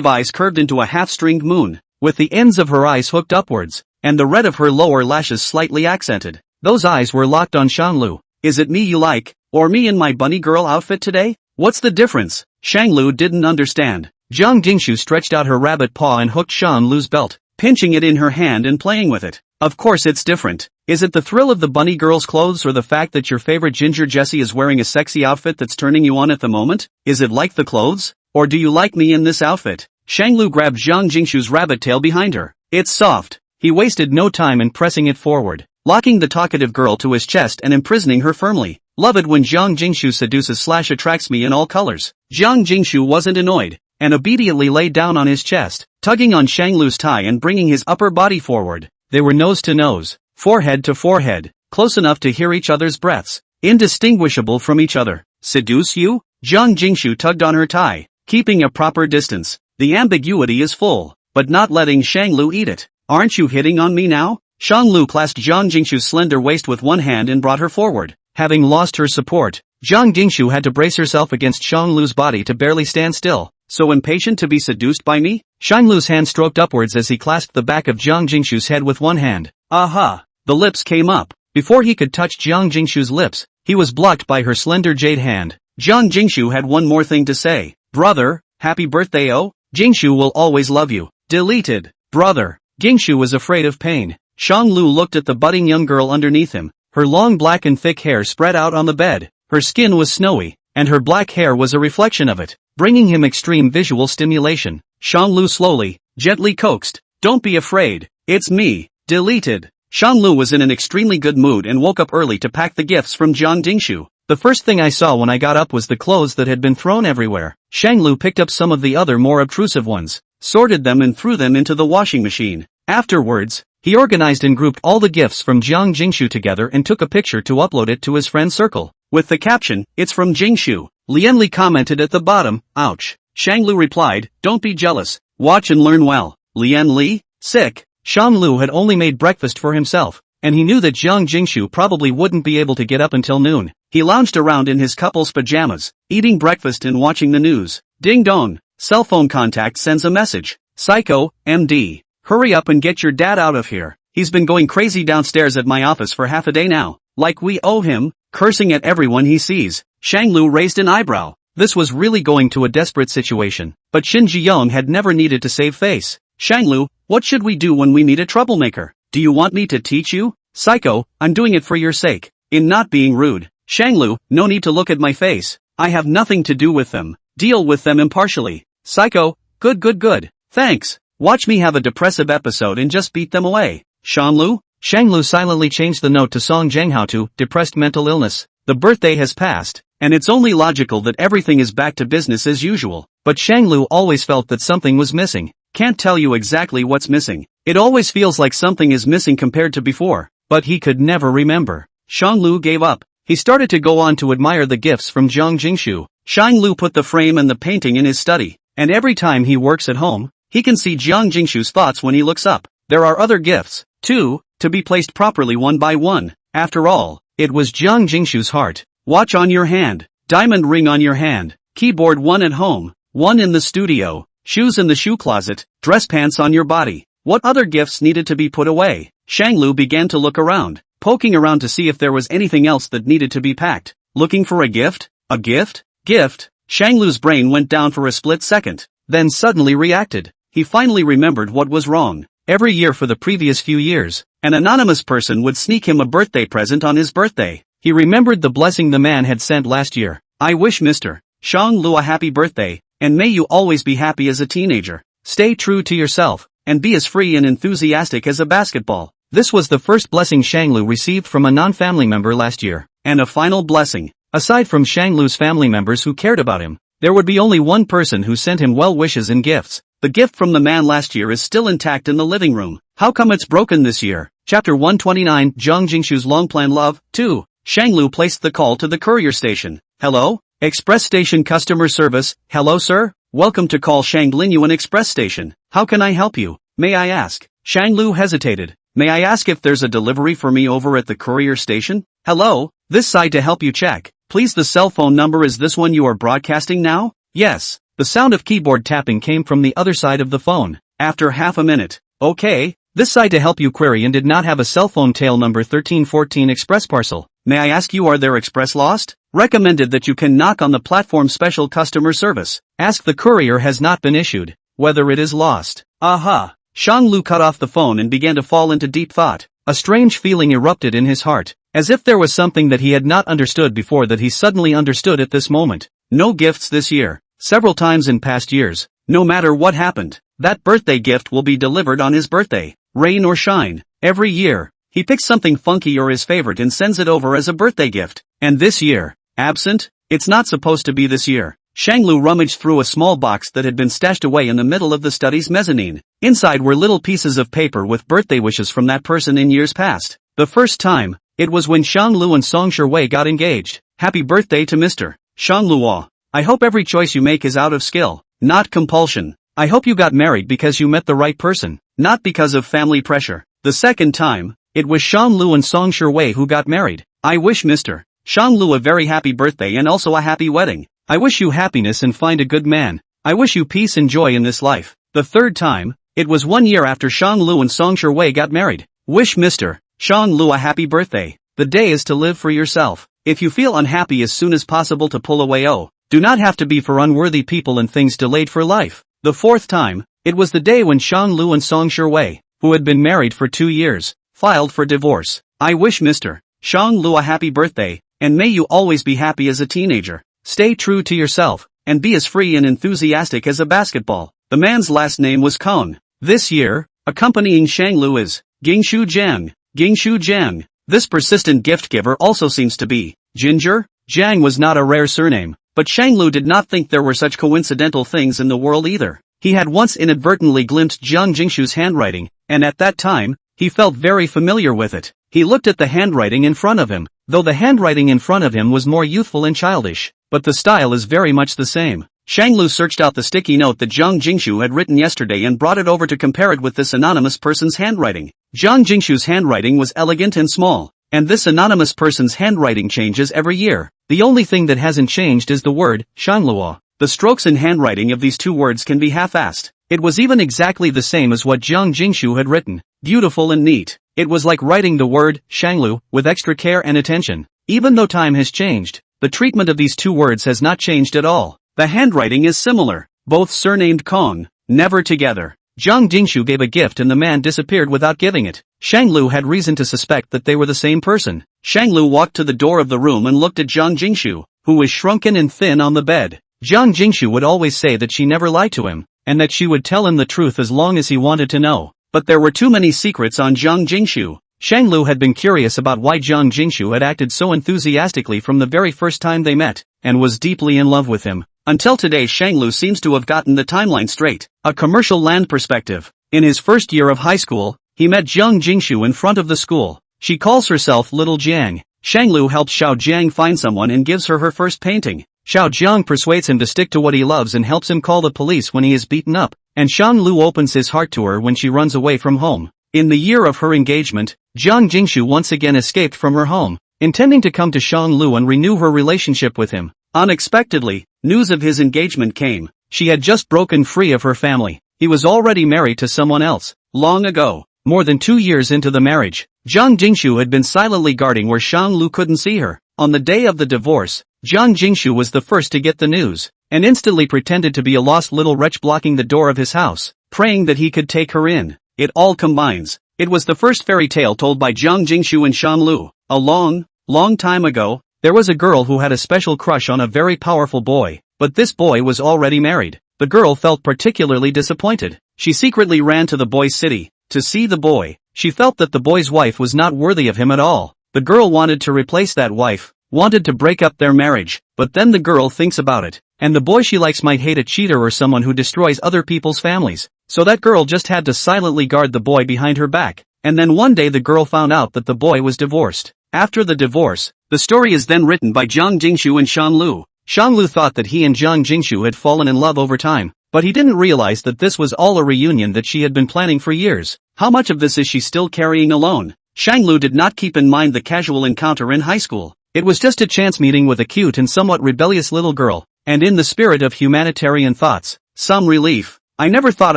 eyes curved into a half-stringed moon, with the ends of her eyes hooked upwards, and the red of her lower lashes slightly accented. Those eyes were locked on Shanglu. Is it me you like, or me in my bunny girl outfit today? What's the difference? Shanglu didn't understand. Zhang Jingshu stretched out her rabbit paw and hooked Shanglu's belt, pinching it in her hand and playing with it. Of course it's different. Is it the thrill of the bunny girl's clothes or the fact that your favorite Ginger Jessie is wearing a sexy outfit that's turning you on at the moment? Is it like the clothes? Or do you like me in this outfit? Shanglu grabbed Zhang Jingshu's rabbit tail behind her. It's soft. He wasted no time in pressing it forward, locking the talkative girl to his chest and imprisoning her firmly. Love it when Zhang Jingshu seduces/attracts me in all colors. Zhang Jingshu wasn't annoyed, and obediently lay down on his chest, tugging on Shanglu's tie and bringing his upper body forward. They were nose to nose, forehead to forehead, close enough to hear each other's breaths, indistinguishable from each other. Seduce you? Zhang Jingshu tugged on her tie, keeping a proper distance. The ambiguity is full, but not letting Shanglu eat it. Aren't you hitting on me now? Shanglu clasped Zhang Jingshu's slender waist with one hand and brought her forward. Having lost her support, Zhang Jingshu had to brace herself against Shanglu's body to barely stand still. So impatient to be seduced by me? Shanglu's hand stroked upwards as he clasped the back of Zhang Jingshu's head with one hand. Aha! The lips came up. Before he could touch Zhang Jingshu's lips, he was blocked by her slender jade hand. Zhang Jingshu had one more thing to say. Brother, happy birthday oh? Jingshu will always love you. Deleted. Brother. Jingshu was afraid of pain. Shanglu looked at the budding young girl underneath him, her long black and thick hair spread out on the bed, Her skin was snowy, and her black hair was a reflection of it, bringing him extreme visual stimulation. Shanglu slowly, gently coaxed, "Don't be afraid, it's me." Deleted. Shanglu was in an extremely good mood and woke up early to pack the gifts from Jiang Jingshu. The first thing I saw when I got up was the clothes that had been thrown everywhere. Shanglu picked up some of the other more obtrusive ones, sorted them and threw them into the washing machine. Afterwards, he organized and grouped all the gifts from Jiang Jingshu together and took a picture to upload it to his friend circle. With the caption, "It's from Jingshu." Lianli commented at the bottom, "Ouch." Shanglu replied, "Don't be jealous, watch and learn well." Lianli? Sick. Shanglu had only made breakfast for himself, and he knew that Jiang Jingshu probably wouldn't be able to get up until noon. He lounged around in his couple's pajamas, eating breakfast and watching the news. Ding dong. Cell phone contact sends a message. "Psycho, MD. Hurry up and get your dad out of here. He's been going crazy downstairs at my office for half a day now. Like we owe him," cursing at everyone he sees. Shanglu raised an eyebrow. This was really going to a desperate situation, but Shin Jiyong had never needed to save face. "Shanglu, what should we do when we meet a troublemaker? Do you want me to teach you?" "Psycho, I'm doing it for your sake. In not being rude." "Shanglu, no need to look at my face. I have nothing to do with them. Deal with them impartially." "Psycho, good. Thanks. Watch me have a depressive episode and just beat them away." "Shanglu?" Shanglu silently changed the note to Song Zhenghao to depressed mental illness. The birthday has passed, and it's only logical that everything is back to business as usual. But Shanglu always felt that something was missing. Can't tell you exactly what's missing. It always feels like something is missing compared to before, but he could never remember. Shanglu gave up. He started to go on to admire the gifts from Jiang Jingshu. Shanglu put the frame and the painting in his study, and every time he works at home, he can see Jiang Jingshu's thoughts when he looks up. There are other gifts, too, to be placed properly one by one. After all, it was Jiang Jingshu's heart. Watch on your hand, diamond ring on your hand, keyboard one at home, one in the studio, shoes in the shoe closet, dress pants on your body. What other gifts needed to be put away? Shanglu began to look around, poking around to see if there was anything else that needed to be packed. Looking for a gift? A gift? Gift? Shanglu's brain went down for a split second, then suddenly reacted. He finally remembered what was wrong. Every year for the previous few years, an anonymous person would sneak him a birthday present on his birthday. He remembered the blessing the man had sent last year. "I wish Mr. Shanglu a happy birthday, and may you always be happy as a teenager. Stay true to yourself, and be as free and enthusiastic as a basketball." This was the first blessing Shanglu received from a non-family member last year, and a final blessing. Aside from Shanglu's family members who cared about him, there would be only one person who sent him well wishes and gifts. The gift from the man last year is still intact in the living room. How come it's broken this year? Chapter 129, Jiang Jingshu's long-planned love, 2. Shanglu placed the call to the courier station. "Hello? Express Station Customer Service. Hello sir? Welcome to call Shanglingyuan Express Station. How can I help you? May I ask?" Shanglu hesitated. "May I ask if there's a delivery for me over at the courier station?" "Hello, this side to help you check. Please, the cell phone number is this one you are broadcasting now?" "Yes." The sound of keyboard tapping came from the other side of the phone. After half a minute, "Okay, this side to help you query and did not have a cell phone tail number 1314 express parcel. May I ask you, are there express lost? Recommended that you can knock on the platform special customer service. Ask the courier has not been issued, whether it is lost." Aha! Shanglu cut off the phone and began to fall into deep thought. A strange feeling erupted in his heart, as if there was something that he had not understood before that he suddenly understood at this moment. No gifts this year. Several times in past years, no matter what happened, that birthday gift will be delivered on his birthday, rain or shine. Every year, he picks something funky or his favorite and sends it over as a birthday gift. And this year, absent? It's not supposed to be this year. Shanglu rummaged through a small box that had been stashed away in the middle of the study's mezzanine. Inside were little pieces of paper with birthday wishes from that person in years past. The first time, it was when Shanglu and Song Shiwei got engaged. "Happy birthday to Mr. Shangluo. I hope every choice you make is out of skill, not compulsion. I hope you got married because you met the right person, not because of family pressure." The second time, it was Shanglu and Song Shiwei who got married. "I wish Mr. Shanglu a very happy birthday and also a happy wedding. I wish you happiness and find a good man. I wish you peace and joy in this life." The third time, it was 1 year after Shanglu and Song Shiwei got married. "Wish Mr. Shanglu a happy birthday. The day is to live for yourself. If you feel unhappy as soon as possible to pull away. Do not have to be for unworthy people and things delayed for life." The fourth time, it was the day when Shanglu and Song Shiwei, who had been married for 2 years, filed for divorce. "I wish Mr. Shanglu a happy birthday, and may you always be happy as a teenager. Stay true to yourself, and be as free and enthusiastic as a basketball. The man's last name was Kong. This year, accompanying Shanglu is Gingshu Jiang. Gingshu Jiang. This persistent gift giver also seems to be Ginger. Jiang was not a rare surname, but Shanglu did not think there were such coincidental things in the world either. He had once inadvertently glimpsed Jiang Jingshu's handwriting, and at that time, he felt very familiar with it. He looked at the handwriting in front of him, though the handwriting in front of him was more youthful and childish, but the style is very much the same. Shanglu searched out the sticky note that Jiang Jingshu had written yesterday and brought it over to compare it with this anonymous person's handwriting. Jiang Jingshu's handwriting was elegant and small, and this anonymous person's handwriting changes every year. The only thing that hasn't changed is the word, Shangluo. The strokes and handwriting of these two words can be half-assed. It was even exactly the same as what Jiang Jingshu had written, beautiful and neat. It was like writing the word, Shanglu, with extra care and attention. Even though time has changed, the treatment of these two words has not changed at all. The handwriting is similar, both surnamed Kong, never together. Jiang Jingshu gave a gift and the man disappeared without giving it. Shanglu had reason to suspect that they were the same person. Shanglu walked to the door of the room and looked at Jiang Jingshu, who was shrunken and thin on the bed. Jiang Jingshu would always say that she never lied to him, and that she would tell him the truth as long as he wanted to know. But there were too many secrets on Jiang Jingshu. Shanglu had been curious about why Jiang Jingshu had acted so enthusiastically from the very first time they met, and was deeply in love with him. Until today Shanglu seems to have gotten the timeline straight. A commercial land perspective. In his first year of high school, he met Jiang Jingshu in front of the school. She calls herself Little Jiang. Shanglu helps Xiao Jiang find someone and gives her her first painting. Xiao Jiang persuades him to stick to what he loves and helps him call the police when he is beaten up, and Shanglu opens his heart to her when she runs away from home. In the year of her engagement, Jiang Jingshu once again escaped from her home, intending to come to Shanglu and renew her relationship with him. Unexpectedly, news of his engagement came. She had just broken free of her family. He was already married to someone else, long ago. More than 2 years into the marriage, Jiang Jingshu had been silently guarding where Shanglu couldn't see her. On the day of the divorce, Jiang Jingshu was the first to get the news, and instantly pretended to be a lost little wretch blocking the door of his house, praying that he could take her in. It all combines. It was the first fairy tale told by Jiang Jingshu and Shanglu. A long time ago, there was a girl who had a special crush on a very powerful boy, but this boy was already married. The girl felt particularly disappointed. She secretly ran to the boy's city to see the boy. She felt that the boy's wife was not worthy of him at all. The girl wanted to replace that wife, wanted to break up their marriage, but then the girl thinks about it, and the boy she likes might hate a cheater or someone who destroys other people's families. So that girl just had to silently guard the boy behind her back, and then one day the girl found out that the boy was divorced. After the divorce, the story is then written by Jiang Jingshu and Shanglu. Shanglu thought that he and Jiang Jingshu had fallen in love over time, but he didn't realize that this was all a reunion that she had been planning for years. How much of this is she still carrying alone? Shanglu did not keep in mind the casual encounter in high school. It was just a chance meeting with a cute and somewhat rebellious little girl, and in the spirit of humanitarian thoughts, some relief. I never thought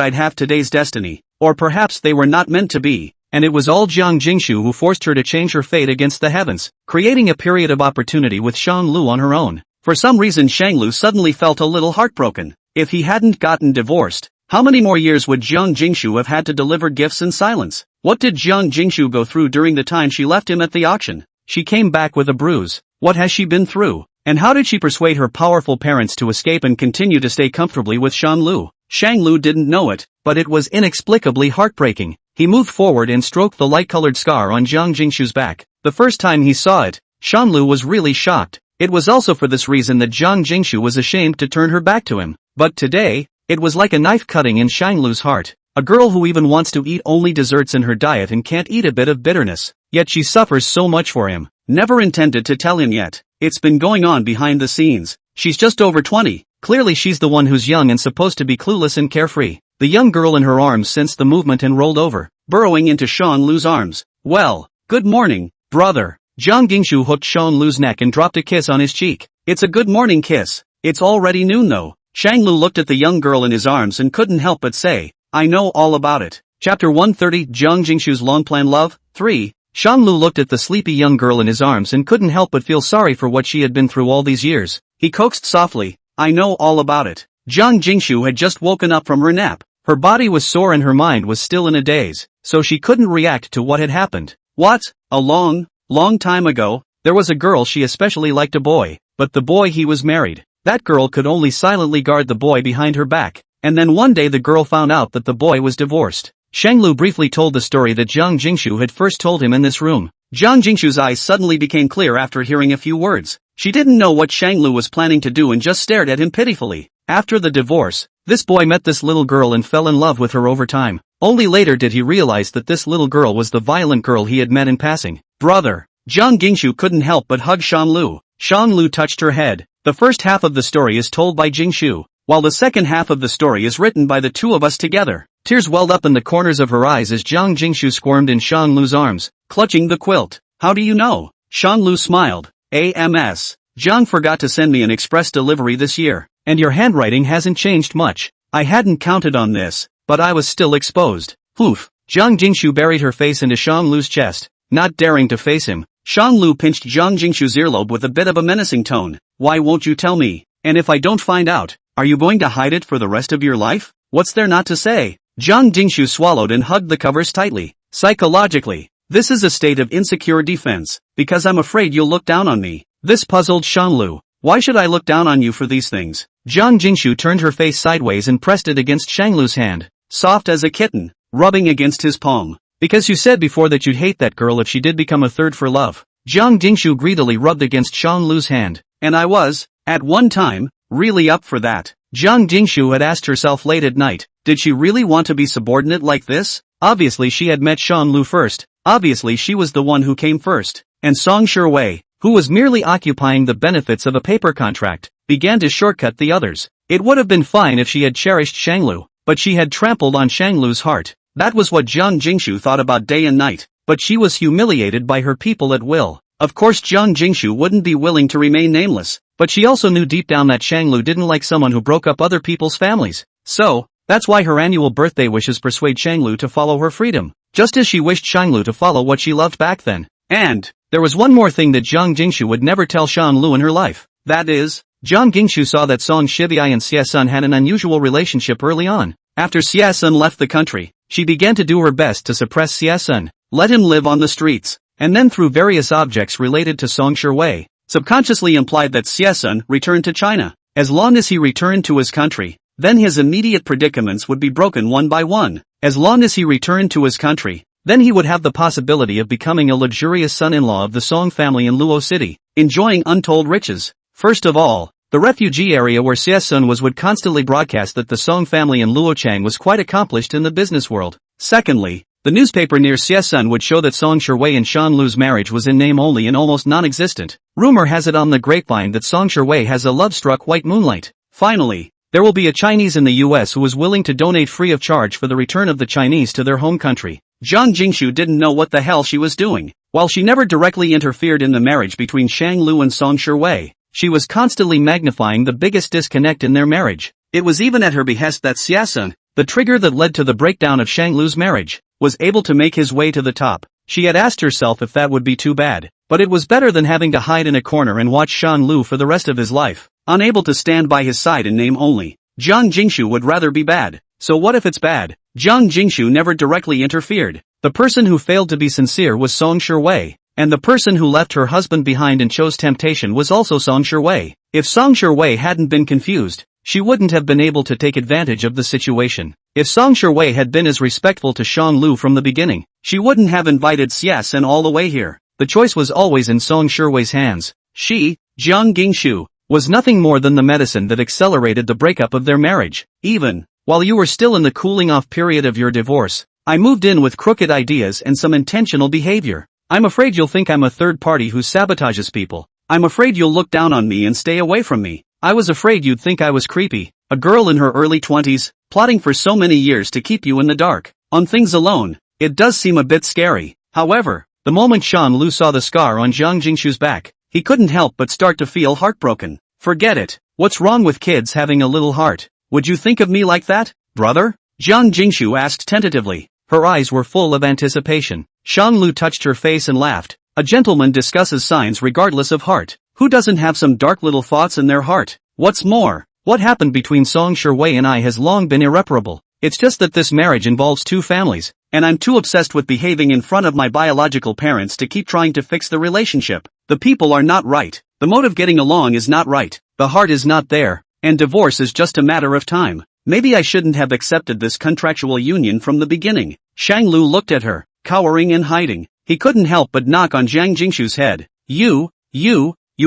I'd have today's destiny, or perhaps they were not meant to be, and it was all Jiang Jingshu who forced her to change her fate against the heavens, creating a period of opportunity with Shanglu on her own. For some reason Shanglu suddenly felt a little heartbroken. If he hadn't gotten divorced, how many more years would Jiang Jingshu have had to deliver gifts in silence? What did Jiang Jingshu go through during the time she left him at the auction? She came back with a bruise. What has she been through? And how did she persuade her powerful parents to escape and continue to stay comfortably with Shanglu? Shanglu didn't know it, but it was inexplicably heartbreaking. He moved forward and stroked the light-colored scar on Jiang Jingshu's back. The first time he saw it, Shanglu was really shocked. It was also for this reason that Jiang Jingshu was ashamed to turn her back to him. But today, it was like a knife cutting in Shanglu's heart. A girl who even wants to eat only desserts in her diet and can't eat a bit of bitterness. Yet she suffers so much for him. Never intended to tell him yet. It's been going on behind the scenes. She's just over 20. Clearly she's the one who's young and supposed to be clueless and carefree. The young girl in her arms sensed the movement and rolled over, burrowing into Shanglu's arms. Well, good morning, brother. Jiang Jingshu hooked Shanglu's neck and dropped a kiss on his cheek. It's a good morning kiss. It's already noon though. Shanglu looked at the young girl in his arms and couldn't help but say, I know all about it. Chapter 130 Jiang Jingshu's long-planned love, 3. Shanglu looked at the sleepy young girl in his arms and couldn't help but feel sorry for what she had been through all these years. He coaxed softly, I know all about it. Jiang Jingshu had just woken up from her nap. Her body was sore and her mind was still in a daze, so she couldn't react to what had happened. What? A long time ago? There was a girl she especially liked, a boy, but the boy he was married. That girl could only silently guard the boy behind her back, and then one day the girl found out that the boy was divorced. Shanglu briefly told the story that Jiang Jingshu had first told him in this room. Jiang Jingshu's eyes suddenly became clear after hearing a few words. She didn't know what Shanglu was planning to do and just stared at him pitifully. After the divorce, this boy met this little girl and fell in love with her over time. Only later did he realize that this little girl was the violent girl he had met in passing. Brother. Jiang Jingshu couldn't help but hug Shanglu. Shanglu touched her head. The first half of the story is told by Jingshu, while the second half of the story is written by the two of us together. Tears welled up in the corners of her eyes as Jiang Jingshu squirmed in Shanglu's arms, clutching the quilt. How do you know? Shanglu smiled. AMS. Jiang forgot to send me an express delivery this year, and your handwriting hasn't changed much. I hadn't counted on this, but I was still exposed. Oof. Jiang Jingshu buried her face into Shanglu's chest, not daring to face him. Shanglu pinched Jiang Jingshu's earlobe with a bit of a menacing tone. Why won't you tell me? And if I don't find out, are you going to hide it for the rest of your life? What's there not to say? Jiang Jingshu swallowed and hugged the covers tightly. Psychologically, this is a state of insecure defense, because I'm afraid you'll look down on me. This puzzled Shanglu. Why should I look down on you for these things? Jiang Jingshu turned her face sideways and pressed it against Shanglu's hand, soft as a kitten, rubbing against his palm. Because you said before that you'd hate that girl if she did become a third for love. Jiang Jingshu greedily rubbed against Shanglu's hand. And I was, at one time, really up for that. Jiang Jingshu had asked herself late at night, did she really want to be subordinate like this? Obviously she had met Shanglu first. Obviously she was the one who came first. And Song Shiwei, who was merely occupying the benefits of a paper contract, began to shortcut the others. It would have been fine if she had cherished Shanglu, but she had trampled on Shanglu's heart. That was what Jiang Jingshu thought about day and night, but she was humiliated by her people at will. Of course Jiang Jingshu wouldn't be willing to remain nameless, but she also knew deep down that Shanglu didn't like someone who broke up other people's families. So, that's why her annual birthday wishes persuade Shanglu to follow her freedom, just as she wished Shanglu to follow what she loved back then. And there was one more thing that Jiang Jingshu would never tell Shanglu in her life. That is, Jiang Jingshu saw that Song Shiwei and Xie Sun had an unusual relationship early on. After Xie Sun left the country, she began to do her best to suppress Xie Sun, let him live on the streets, and then through various objects related to Song Shiwei, subconsciously implied that Xie Sun returned to China. As long as he returned to his country, then his immediate predicaments would be broken one by one. As long as he returned to his country, then he would have the possibility of becoming a luxurious son-in-law of the Song family in Luo City, enjoying untold riches. First of all, the refugee area where Xie Sun was would constantly broadcast that the Song family in Luochang was quite accomplished in the business world. Secondly, the newspaper near Xie Sun would show that Song Shiwei and Shanglu's marriage was in name only and almost non-existent. Rumor has it on the grapevine that Song Shiwei has a love-struck white moonlight. Finally, there will be a Chinese in the US who is willing to donate free of charge for the return of the Chinese to their home country. Jiang Jingshu didn't know what the hell she was doing. While she never directly interfered in the marriage between Shanglu and Song Shiwei, she was constantly magnifying the biggest disconnect in their marriage. It was even at her behest that Xie Sun, the trigger that led to the breakdown of Shanglu's marriage, was able to make his way to the top. She had asked herself if that would be too bad, but it was better than having to hide in a corner and watch Shanglu for the rest of his life, unable to stand by his side in name only. Jiang Jingshu would rather be bad. So what if it's bad? Jiang Jingshu never directly interfered. The person who failed to be sincere was Song Shiwei, and the person who left her husband behind and chose temptation was also Song Shiwei. If Song Shiwei hadn't been confused, she wouldn't have been able to take advantage of the situation. If Song Shiwei had been as respectful to Shanglu from the beginning, she wouldn't have invited Xie Sun all the way here. The choice was always in Song Shiwei's hands. She, Jiang Jingshu, was nothing more than the medicine that accelerated the breakup of their marriage. Even while you were still in the cooling-off period of your divorce, I moved in with crooked ideas and some intentional behavior. I'm afraid you'll think I'm a third party who sabotages people. I'm afraid you'll look down on me and stay away from me. I was afraid you'd think I was creepy, a girl in her early 20s, plotting for so many years to keep you in the dark. On things alone, it does seem a bit scary. However, the moment Shanglu saw the scar on Jiang Jingshu's back, he couldn't help but start to feel heartbroken. Forget it. What's wrong with kids having a little heart? Would you think of me like that, brother? Jiang Jingshu asked tentatively. Her eyes were full of anticipation. Shanglu touched her face and laughed. A gentleman discusses signs regardless of heart. Who doesn't have some dark little thoughts in their heart? What's more, what happened between Song Shiwei and I has long been irreparable. It's just that this marriage involves two families, and I'm too obsessed with behaving in front of my biological parents to keep trying to fix the relationship. The people are not right. The mode of getting along is not right. The heart is not there. And divorce is just a matter of time. Maybe I shouldn't have accepted this contractual union from the beginning. Shanglu looked at her, cowering and hiding. He couldn't help but knock on Jiang Jingshu's head. You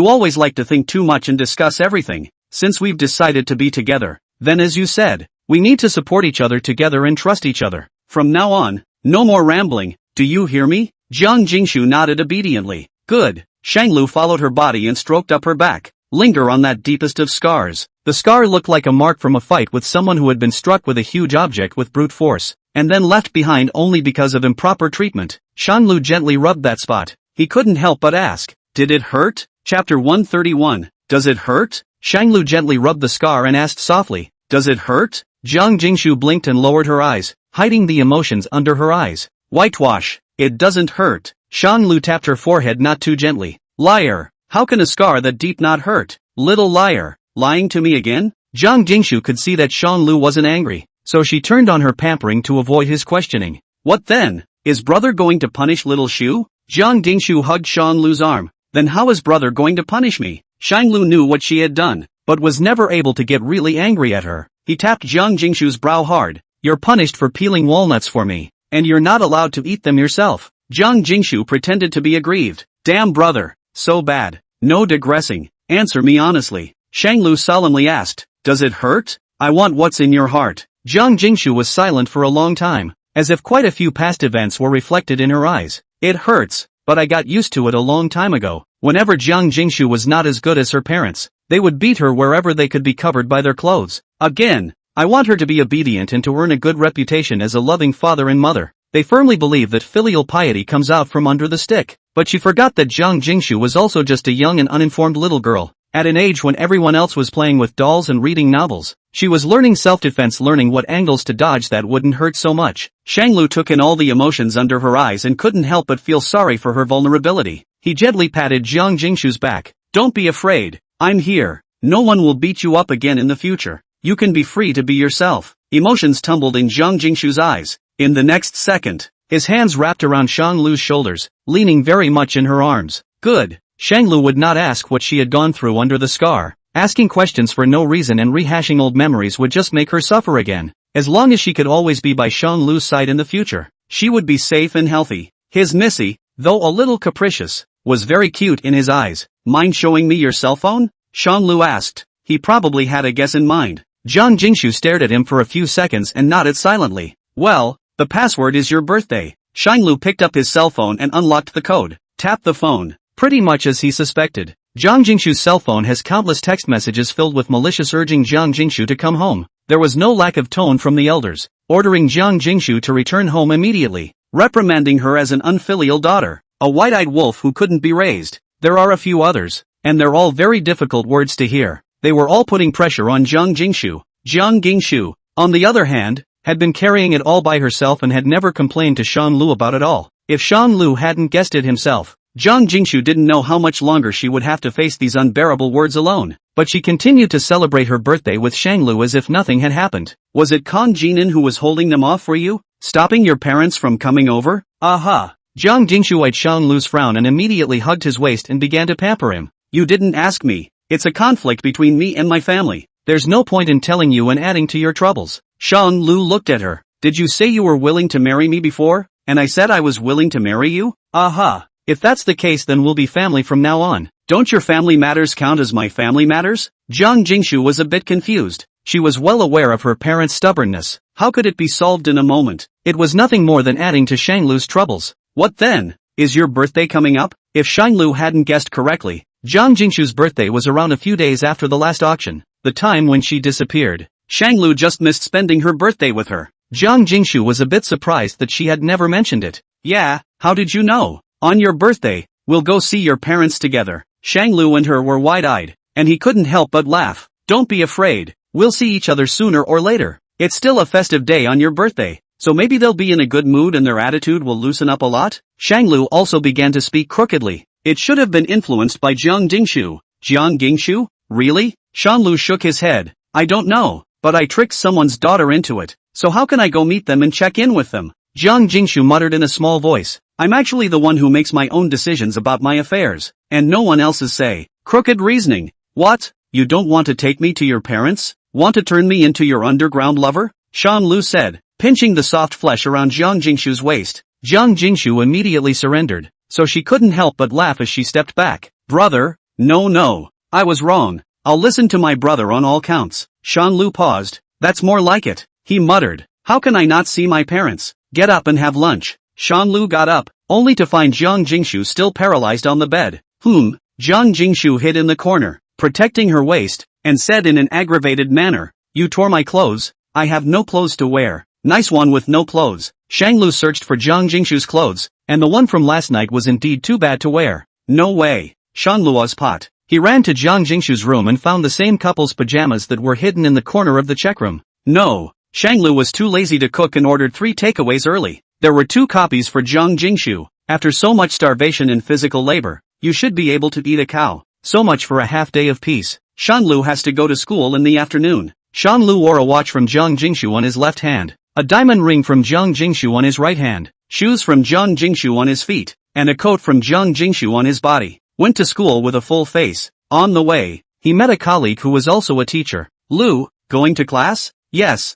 always like to think too much and discuss everything. Since we've decided to be together, then as you said, we need to support each other together and trust each other. From now on, no more rambling, do you hear me? Jiang Jingshu nodded obediently. Good. Shanglu followed her body and stroked up her back. Linger on that deepest of scars. The scar looked like a mark from a fight with someone who had been struck with a huge object with brute force, and then left behind only because of improper treatment. Shanglu gently rubbed that spot. He couldn't help but ask, did it hurt? Chapter 131. Does it hurt? Shanglu gently rubbed the scar and asked softly, does it hurt? Jiang Jingshu blinked and lowered her eyes, hiding the emotions under her eyes. Whitewash. It doesn't hurt. Shanglu tapped her forehead not too gently. Liar. How can a scar that deep not hurt? Little liar. Lying to me again? Jiang Jingshu could see that Shanglu wasn't angry, so she turned on her pampering to avoid his questioning. What then? Is brother going to punish little Shu? Jiang Jingshu hugged Shanglu's arm. Then how is brother going to punish me? Shanglu knew what she had done, but was never able to get really angry at her. He tapped Jiang Jingshu's brow hard. You're punished for peeling walnuts for me, and you're not allowed to eat them yourself. Jiang Jingshu pretended to be aggrieved. Damn brother, so bad. No digressing. Answer me honestly. Shanglu solemnly asked, does it hurt? I want what's in your heart. Jiang Jingshu was silent for a long time, as if quite a few past events were reflected in her eyes. It hurts, but I got used to it a long time ago. Whenever Jiang Jingshu was not as good as her parents, they would beat her wherever they could be covered by their clothes. Again, I want her to be obedient and to earn a good reputation as a loving father and mother. They firmly believe that filial piety comes out from under the stick. But she forgot that Jiang Jingshu was also just a young and uninformed little girl, at an age when everyone else was playing with dolls and reading novels. She was learning self-defense, learning what angles to dodge that wouldn't hurt so much. Shanglu took in all the emotions under her eyes and couldn't help but feel sorry for her vulnerability. He gently patted Jiang Jingshu's back. Don't be afraid. I'm here. No one will beat you up again in the future. You can be free to be yourself. Emotions tumbled in Jiang Jingshu's eyes. In the next second, his hands wrapped around Shanglu's shoulders, leaning very much in her arms. Good. Shanglu would not ask what she had gone through under the scar. Asking questions for no reason and rehashing old memories would just make her suffer again. As long as she could always be by Shanglu's side in the future, she would be safe and healthy. His Missy, though a little capricious, was very cute in his eyes. Mind showing me your cell phone? Shanglu asked. He probably had a guess in mind. Jiang Jingshu stared at him for a few seconds and nodded silently. Well, the password is your birthday. Shanglu picked up his cell phone and unlocked the code. Tap the phone. Pretty much as he suspected. Jiang Jingshu's cell phone has countless text messages filled with malicious urging Jiang Jingshu to come home. There was no lack of tone from the elders, ordering Jiang Jingshu to return home immediately, reprimanding her as an unfilial daughter, a white-eyed wolf who couldn't be raised. There are a few others, and they're all very difficult words to hear. They were all putting pressure on Jiang Jingshu. Jiang Jingshu, on the other hand, had been carrying it all by herself and had never complained to Shanglu about it all. If Shanglu hadn't guessed it himself, Jiang Jingshu didn't know how much longer she would have to face these unbearable words alone. But she continued to celebrate her birthday with Shanglu as if nothing had happened. Was it Kang Jinin who was holding them off for you? Stopping your parents from coming over? Aha! Jiang Jingshu eyed Shanglu's frown and immediately hugged his waist and began to pamper him. You didn't ask me. It's a conflict between me and my family. There's no point in telling you and adding to your troubles. Shanglu looked at her. Did you say you were willing to marry me before? And I said I was willing to marry you? Aha! If that's the case, then we'll be family from now on. Don't your family matters count as my family matters? Jiang Jingshu was a bit confused. She was well aware of her parents' stubbornness. How could it be solved in a moment? It was nothing more than adding to Shanglu's troubles. What then? Is your birthday coming up? If Shanglu hadn't guessed correctly, Jiang Jingshu's birthday was around a few days after the last auction, the time when she disappeared. Shanglu just missed spending her birthday with her. Jiang Jingshu was a bit surprised that she had never mentioned it. Yeah, how did you know? On your birthday, we'll go see your parents together. Shanglu and her were wide-eyed, and he couldn't help but laugh. Don't be afraid, we'll see each other sooner or later. It's still a festive day on your birthday, so maybe they'll be in a good mood and their attitude will loosen up a lot. Shanglu also began to speak crookedly. It should have been influenced by Jiang Jingshu. Jiang Jingshu? Really? Shanglu shook his head. I don't know, but I tricked someone's daughter into it, so how can I go meet them and check in with them? Jiang Jingshu muttered in a small voice. I'm actually the one who makes my own decisions about my affairs, and no one else's say. Crooked reasoning. What? You don't want to take me to your parents? Want to turn me into your underground lover? Shan Lu said, pinching the soft flesh around Jiang Jingshu's waist. Jiang Jingshu immediately surrendered, so she couldn't help but laugh as she stepped back. Brother? No. I was wrong. I'll listen to my brother on all counts. Shan Lu paused. That's more like it. He muttered. How can I not see my parents? Get up and have lunch. Shan Lu got up, only to find Jiang Jingshu still paralyzed on the bed. Jiang Jingshu hid in the corner, protecting her waist, and said in an aggravated manner, You tore my clothes. I have no clothes to wear. Nice one with no clothes. Shang Lu searched for Jiang Jingshu's clothes, and the one from last night was indeed too bad to wear. No way. Shan Luo's pot. He ran to Jiang Jingshu's room and found the same couple's pajamas that were hidden in the corner of the check room. No. Shang Lu was too lazy to cook and ordered 3 takeaways early. There were 2 copies for Jiang Jingshu. After so much starvation and physical labor, you should be able to eat a cow. So much for a half day of peace. Shan Lu has to go to school in the afternoon. Shan Lu wore a watch from Jiang Jingshu on his left hand, a diamond ring from Jiang Jingshu on his right hand, shoes from Jiang Jingshu on his feet, and a coat from Jiang Jingshu on his body. Went to school with a full face. On the way, he met a colleague who was also a teacher. Lu, going to class? Yes.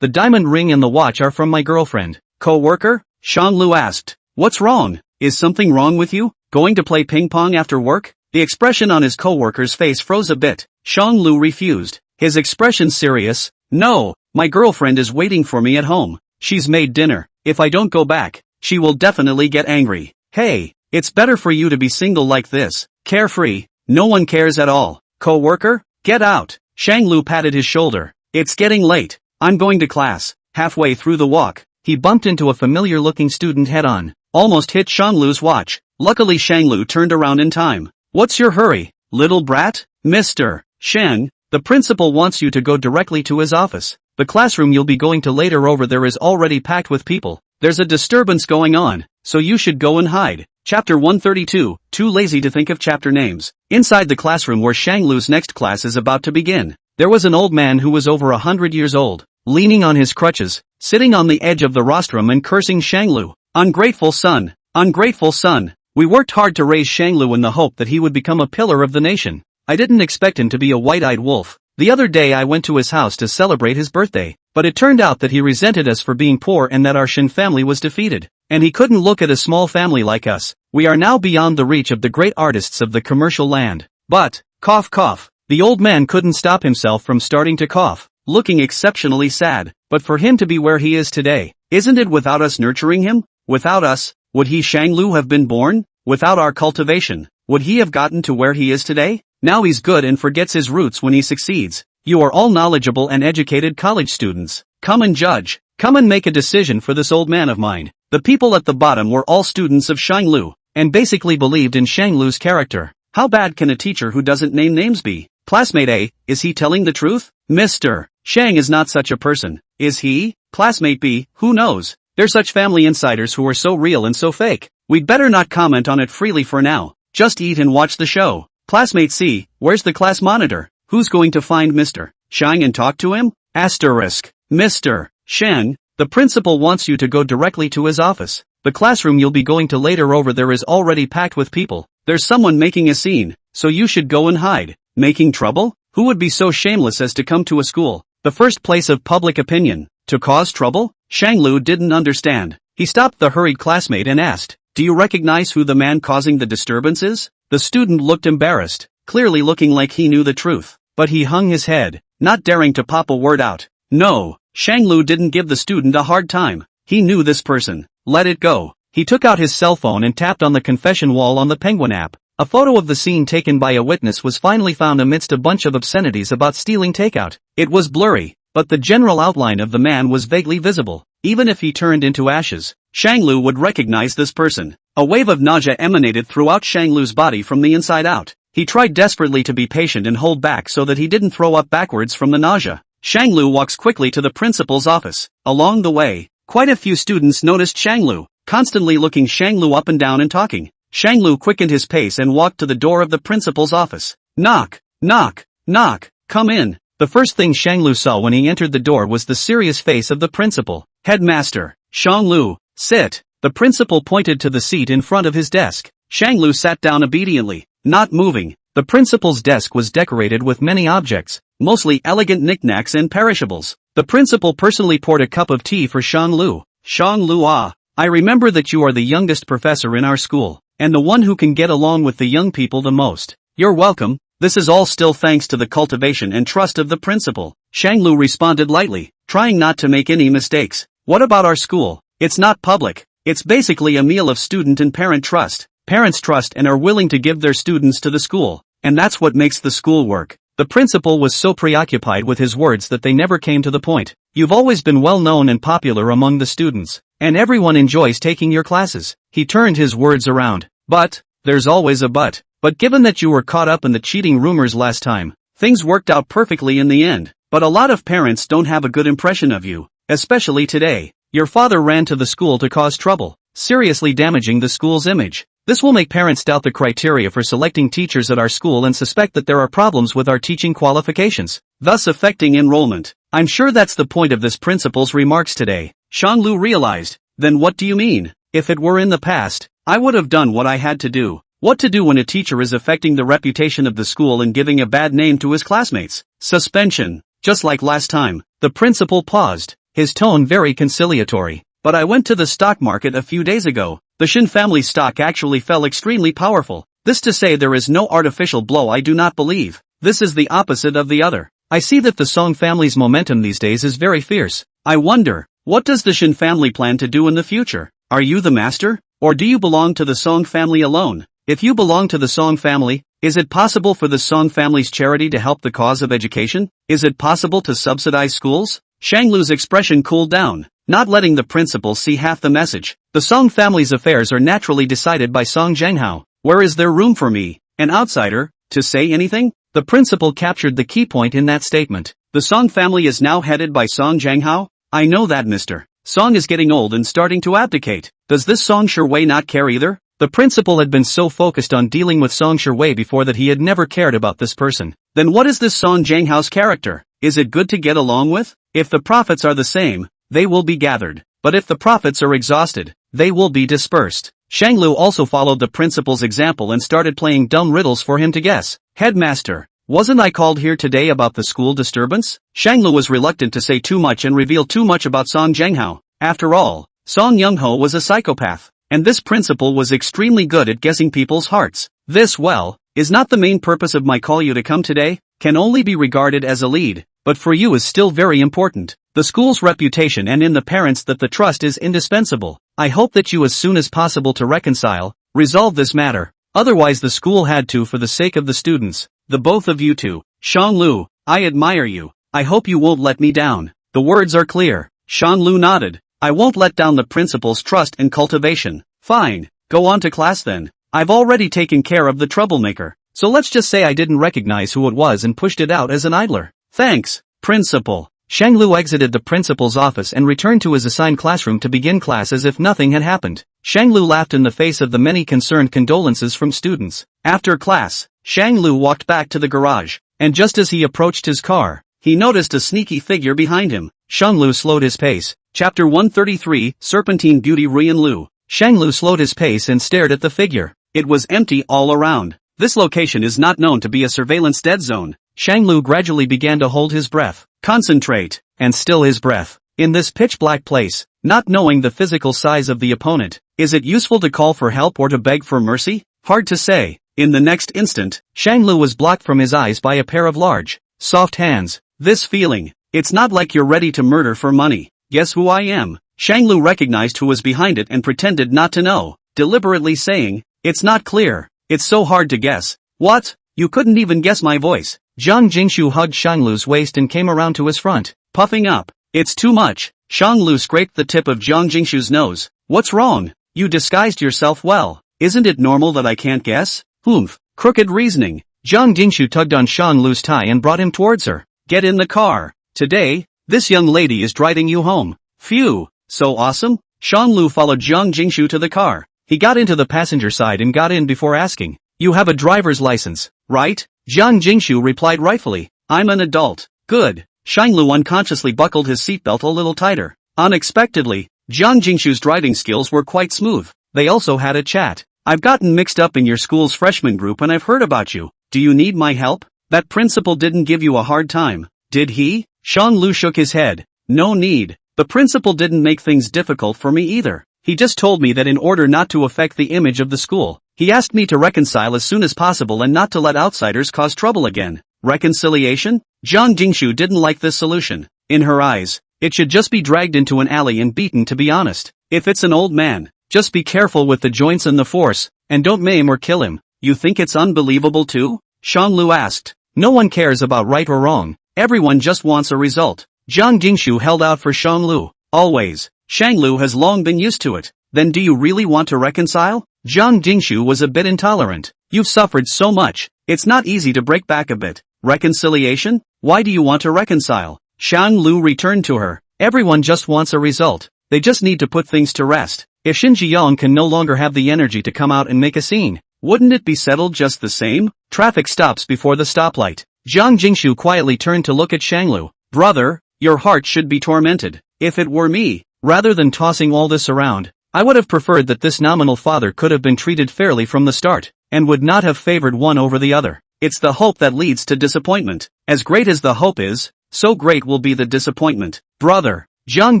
The diamond ring and the watch are from my girlfriend. Co-worker? Shan Lu asked. What's wrong? Is something wrong with you? Going to play ping pong after work? The expression on his co-worker's face froze a bit. Shan Lu refused. His expression serious. No, my girlfriend is waiting for me at home. She's made dinner. If I don't go back, she will definitely get angry. Hey, it's better for you to be single like this. Carefree. No one cares at all. Co-worker? Get out. Shang Lu patted his shoulder. It's getting late. I'm going to class. Halfway through the walk, he bumped into a familiar-looking student head-on. Almost hit Shang Lu's watch. Luckily Shang Lu turned around in time. What's your hurry, little brat? Mr. Shang, the principal wants you to go directly to his office. The classroom you'll be going to later over there is already packed with people. There's a disturbance going on, so you should go and hide. Chapter 132, too lazy to think of chapter names. Inside the classroom where Shang Lu's next class is about to begin, there was an old man who was over 100 years old, leaning on his crutches, sitting on the edge of the rostrum and cursing Shang Lu. Ungrateful son. Ungrateful son. We worked hard to raise Shang Lu in the hope that he would become a pillar of the nation. I didn't expect him to be a white-eyed wolf. The other day I went to his house to celebrate his birthday, but it turned out that he resented us for being poor and that our Shin family was defeated. And he couldn't look at a small family like us. We are now beyond the reach of the great artists of the commercial land. But, cough cough, the old man couldn't stop himself from starting to cough, looking exceptionally sad. But for him to be where he is today, isn't it without us nurturing him? Without us, would he Shang Lu have been born? Without our cultivation, would he have gotten to where he is today? Now he's good and forgets his roots when he succeeds. You are all knowledgeable and educated college students. Come and judge. Come and make a decision for this old man of mine. The people at the bottom were all students of Shang Lu, and basically believed in Shang Lu's character. How bad can a teacher who doesn't name names be? Classmate A, is he telling the truth? Mr. Shang is not such a person, is he? Classmate B, who knows? They're such family insiders who are so real and so fake. We'd better not comment on it freely for now. Just eat and watch the show. Classmate C, where's the class monitor? Who's going to find Mr. Shang and talk to him? Asterisk. Mr. Shang, the principal wants you to go directly to his office. The classroom you'll be going to later over there is already packed with people. There's someone making a scene, so you should go and hide. Making trouble? Who would be so shameless as to come to a school, the first place of public opinion, to cause trouble? Shang Lu didn't understand. He stopped the hurried classmate and asked, Do you recognize who the man causing the disturbance is? The student looked embarrassed, clearly looking like he knew the truth, but he hung his head, not daring to pop a word out. No, Shang Lu didn't give the student a hard time. He knew this person. Let it go. He took out his cell phone and tapped on the confession wall on the Penguin app. A photo of the scene taken by a witness was finally found amidst a bunch of obscenities about stealing takeout. It was blurry, but the general outline of the man was vaguely visible. Even if he turned into ashes, Shang Lu would recognize this person. A wave of nausea emanated throughout Shang Lu's body from the inside out. He tried desperately to be patient and hold back so that he didn't throw up backwards from the nausea. Shang Lu walks quickly to the principal's office. Along the way, quite a few students noticed Shang Lu, constantly looking Shang Lu up and down and talking. Shang Lu quickened his pace and walked to the door of the principal's office. Knock, knock, knock, come in. The first thing Shang Lu saw when he entered the door was the serious face of the principal. Headmaster, Shang Lu, sit. The principal pointed to the seat in front of his desk. Shanglu sat down obediently, not moving. The principal's desk was decorated with many objects, mostly elegant knickknacks and perishables. The principal personally poured a cup of tea for Shanglu. Shanglu, I remember that you are the youngest professor in our school, and the one who can get along with the young people the most. You're welcome. This is all still thanks to the cultivation and trust of the principal. Shanglu responded lightly, trying not to make any mistakes. What about our school? It's not public. It's basically a meal of student and parent trust. Parents trust and are willing to give their students to the school, and that's what makes the school work. The principal was so preoccupied with his words that they never came to the point. You've always been well known and popular among the students, and everyone enjoys taking your classes. He turned his words around. But, there's always a but. But given that you were caught up in the cheating rumors last time, things worked out perfectly in the end. But a lot of parents don't have a good impression of you, especially today. Your father ran to the school to cause trouble, seriously damaging the school's image. This will make parents doubt the criteria for selecting teachers at our school and suspect that there are problems with our teaching qualifications, thus affecting enrollment. I'm sure that's the point of this principal's remarks today. Shanglu realized. Then what do you mean? If it were in the past, I would have done what I had to do. What to do when a teacher is affecting the reputation of the school and giving a bad name to his classmates? Suspension. Just like last time. The principal paused, his tone very conciliatory. But I went to the stock market a few days ago. The Shin family stock actually fell extremely powerful. This to say there is no artificial blow, I do not believe. This is the opposite of the other. I see that the Song family's momentum these days is very fierce. I wonder, what does the Shin family plan to do in the future? Are you the master? Or do you belong to the Song family alone? If you belong to the Song family, is it possible for the Song family's charity to help the cause of education? Is it possible to subsidize schools? Shanglu's expression cooled down, not letting the principal see half the message. The Song family's affairs are naturally decided by Song Zhenghao. Where is there room for me, an outsider, to say anything? The principal captured the key point in that statement. The Song family is now headed by Song Zhenghao? I know that Mr. Song is getting old and starting to abdicate. Does this Song Shiwei not care either? The principal had been so focused on dealing with Song Shiwei before that he had never cared about this person. Then what is this Song Zhenghao's character? Is it good to get along with? If the profits are the same, they will be gathered. But if the profits are exhausted, they will be dispersed. Shanglu also followed the principal's example and started playing dumb riddles for him to guess. Headmaster, wasn't I called here today about the school disturbance? Shanglu was reluctant to say too much and reveal too much about Song Zhenghao. After all, Song Youngho was a psychopath, and this principal was extremely good at guessing people's hearts. This, well, is not the main purpose of my call you to come today, can only be regarded as a lead, but for you is still very important. The school's reputation and in the parents that the trust is indispensable. I hope that you as soon as possible to resolve this matter. Otherwise the school had to for the sake of the students, the both of you two. Shanglu, I admire you. I hope you won't let me down. The words are clear. Shanglu nodded. I won't let down the principal's trust and cultivation. Fine, go on to class then. I've already taken care of the troublemaker, so let's just say I didn't recognize who it was and pushed it out as an idler. Thanks, principal. Shanglu exited the principal's office and returned to his assigned classroom to begin class as if nothing had happened. Shanglu laughed in the face of the many concerned condolences from students. After class, Shanglu walked back to the garage, and just as he approached his car, he noticed a sneaky figure behind him. Shanglu slowed his pace. Chapter 133, Serpentine Beauty Ruianlu. Shanglu slowed his pace and stared at the figure. It was empty all around. This location is not known to be a surveillance dead zone. Shanglu gradually began to hold his breath, concentrate, and still his breath. In this pitch-black place, not knowing the physical size of the opponent, is it useful to call for help or to beg for mercy? Hard to say. In the next instant, Shanglu was blocked from his eyes by a pair of large, soft hands. This feeling, it's not like you're ready to murder for money. Guess who I am? Shanglu recognized who was behind it and pretended not to know, deliberately saying, it's not clear. It's so hard to guess. What? You couldn't even guess my voice. Zhang Jingshu hugged Shanglu's waist and came around to his front, puffing up. It's too much. Shanglu scraped the tip of Zhang Jingshu's nose. What's wrong? You disguised yourself well. Isn't it normal that I can't guess? Humph. Crooked reasoning. Zhang Jingshu tugged on Shanglu's tie and brought him towards her. Get in the car. Today, this young lady is driving you home. Phew. So awesome? Shanglu followed Zhang Jingshu to the car. He got into the passenger side and got in before asking. You have a driver's license, right? Zhang Jingshu replied rightfully. I'm an adult. Good. Shanglu unconsciously buckled his seatbelt a little tighter. Unexpectedly, Jiang Jingshu's driving skills were quite smooth. They also had a chat. I've gotten mixed up in your school's freshman group and I've heard about you. Do you need my help? That principal didn't give you a hard time, did he? Shang-Lu shook his head. No need. The principal didn't make things difficult for me either. He just told me that in order not to affect the image of the school, he asked me to reconcile as soon as possible and not to let outsiders cause trouble again. Reconciliation? Jiang Jingshu didn't like this solution. In her eyes, it should just be dragged into an alley and beaten, to be honest. If it's an old man, just be careful with the joints and the force, and don't maim or kill him. You think it's unbelievable too? Shang-Lu asked. No one cares about right or wrong. Everyone just wants a result. Jiang Jingshu held out for Shang-Lu. Always. Shang-Lu has long been used to it. Then do you really want to reconcile? Jiang Jingshu was a bit intolerant. You've suffered so much. It's not easy to break back a bit. Reconciliation? Why do you want to reconcile? Shang-Lu returned to her. Everyone just wants a result. They just need to put things to rest. If Shin Jiyang can no longer have the energy to come out and make a scene, wouldn't it be settled just the same? Traffic stops before the stoplight. Jiang Jingshu quietly turned to look at Shang-Lu. Brother, your heart should be tormented. If it were me, rather than tossing all this around, I would have preferred that this nominal father could have been treated fairly from the start, and would not have favored one over the other. It's the hope that leads to disappointment. As great as the hope is, so great will be the disappointment. Brother, Jiang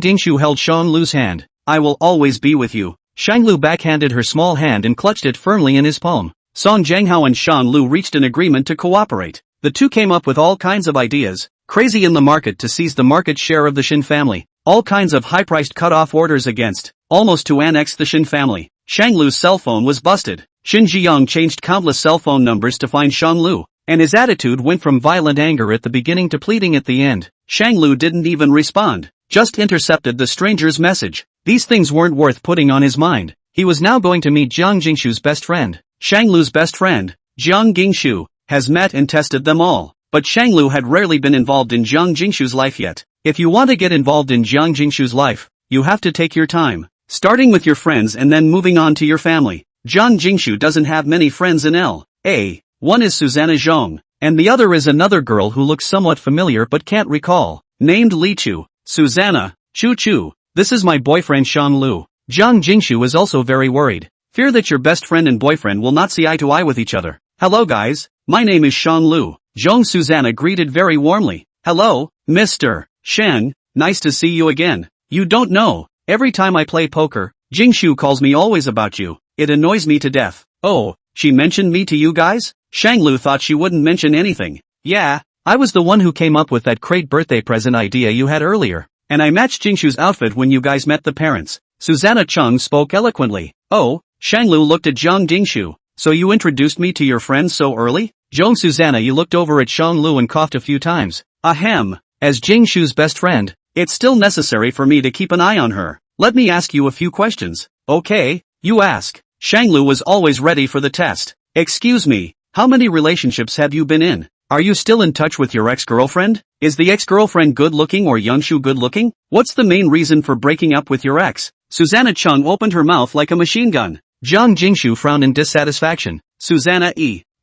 Jingshu held Shang-Lu's hand. I will always be with you. Shang-Lu backhanded her small hand and clutched it firmly in his palm. Song Jianghao and Shang-Lu reached an agreement to cooperate. The two came up with all kinds of ideas, crazy in the market to seize the market share of the Shin family, all kinds of high-priced cut-off orders against, almost to annex the Shin family. Shang-Lu's cell phone was busted. Shin Jiyang changed countless cell phone numbers to find Shang-Lu, and his attitude went from violent anger at the beginning to pleading at the end. Shang-Lu didn't even respond, just intercepted the stranger's message. These things weren't worth putting on his mind. He was now going to meet Jiang Jingshu's best friend. Shang-Lu's best friend, Jiang Jingshu, has met and tested them all. But Shang-Lu had rarely been involved in Jiang Jingshu's life yet. If you want to get involved in Jiang Jingshu's life, you have to take your time, starting with your friends and then moving on to your family. Jiang Jingshu doesn't have many friends in L.A. One is Susanna Zhong, and the other is another girl who looks somewhat familiar but can't recall, named Li Chu. Susanna, Chu. This is my boyfriend Shang-Lu. Jiang Jingshu is also very worried. Fear that your best friend and boyfriend will not see eye to eye with each other. Hello guys, my name is Shang-Lu. Zhong Susanna greeted very warmly. Hello, Mr. Shang, nice to see you again. You don't know, every time I play poker, Jingshu calls me always about you. It annoys me to death. Oh, she mentioned me to you guys? Shang-Lu thought she wouldn't mention anything. Yeah, I was the one who came up with that great birthday present idea you had earlier. And I matched Jingshu's outfit when you guys met the parents. Susanna Chung spoke eloquently. Oh, Shang-Lu looked at Jiang Jingshu. So you introduced me to your friends so early? Zhong Susanna you looked over at Shang-Lu and coughed a few times. Ahem. As Jingshu's best friend, it's still necessary for me to keep an eye on her. Let me ask you a few questions. Okay, you ask. Shang-Lu was always ready for the test. Excuse me, how many relationships have you been in? Are you still in touch with your ex-girlfriend? Is the ex-girlfriend good-looking or Youngshu good-looking? What's the main reason for breaking up with your ex? Susanna Chung opened her mouth like a machine gun. Jiang Jingshu frowned in dissatisfaction. Susanna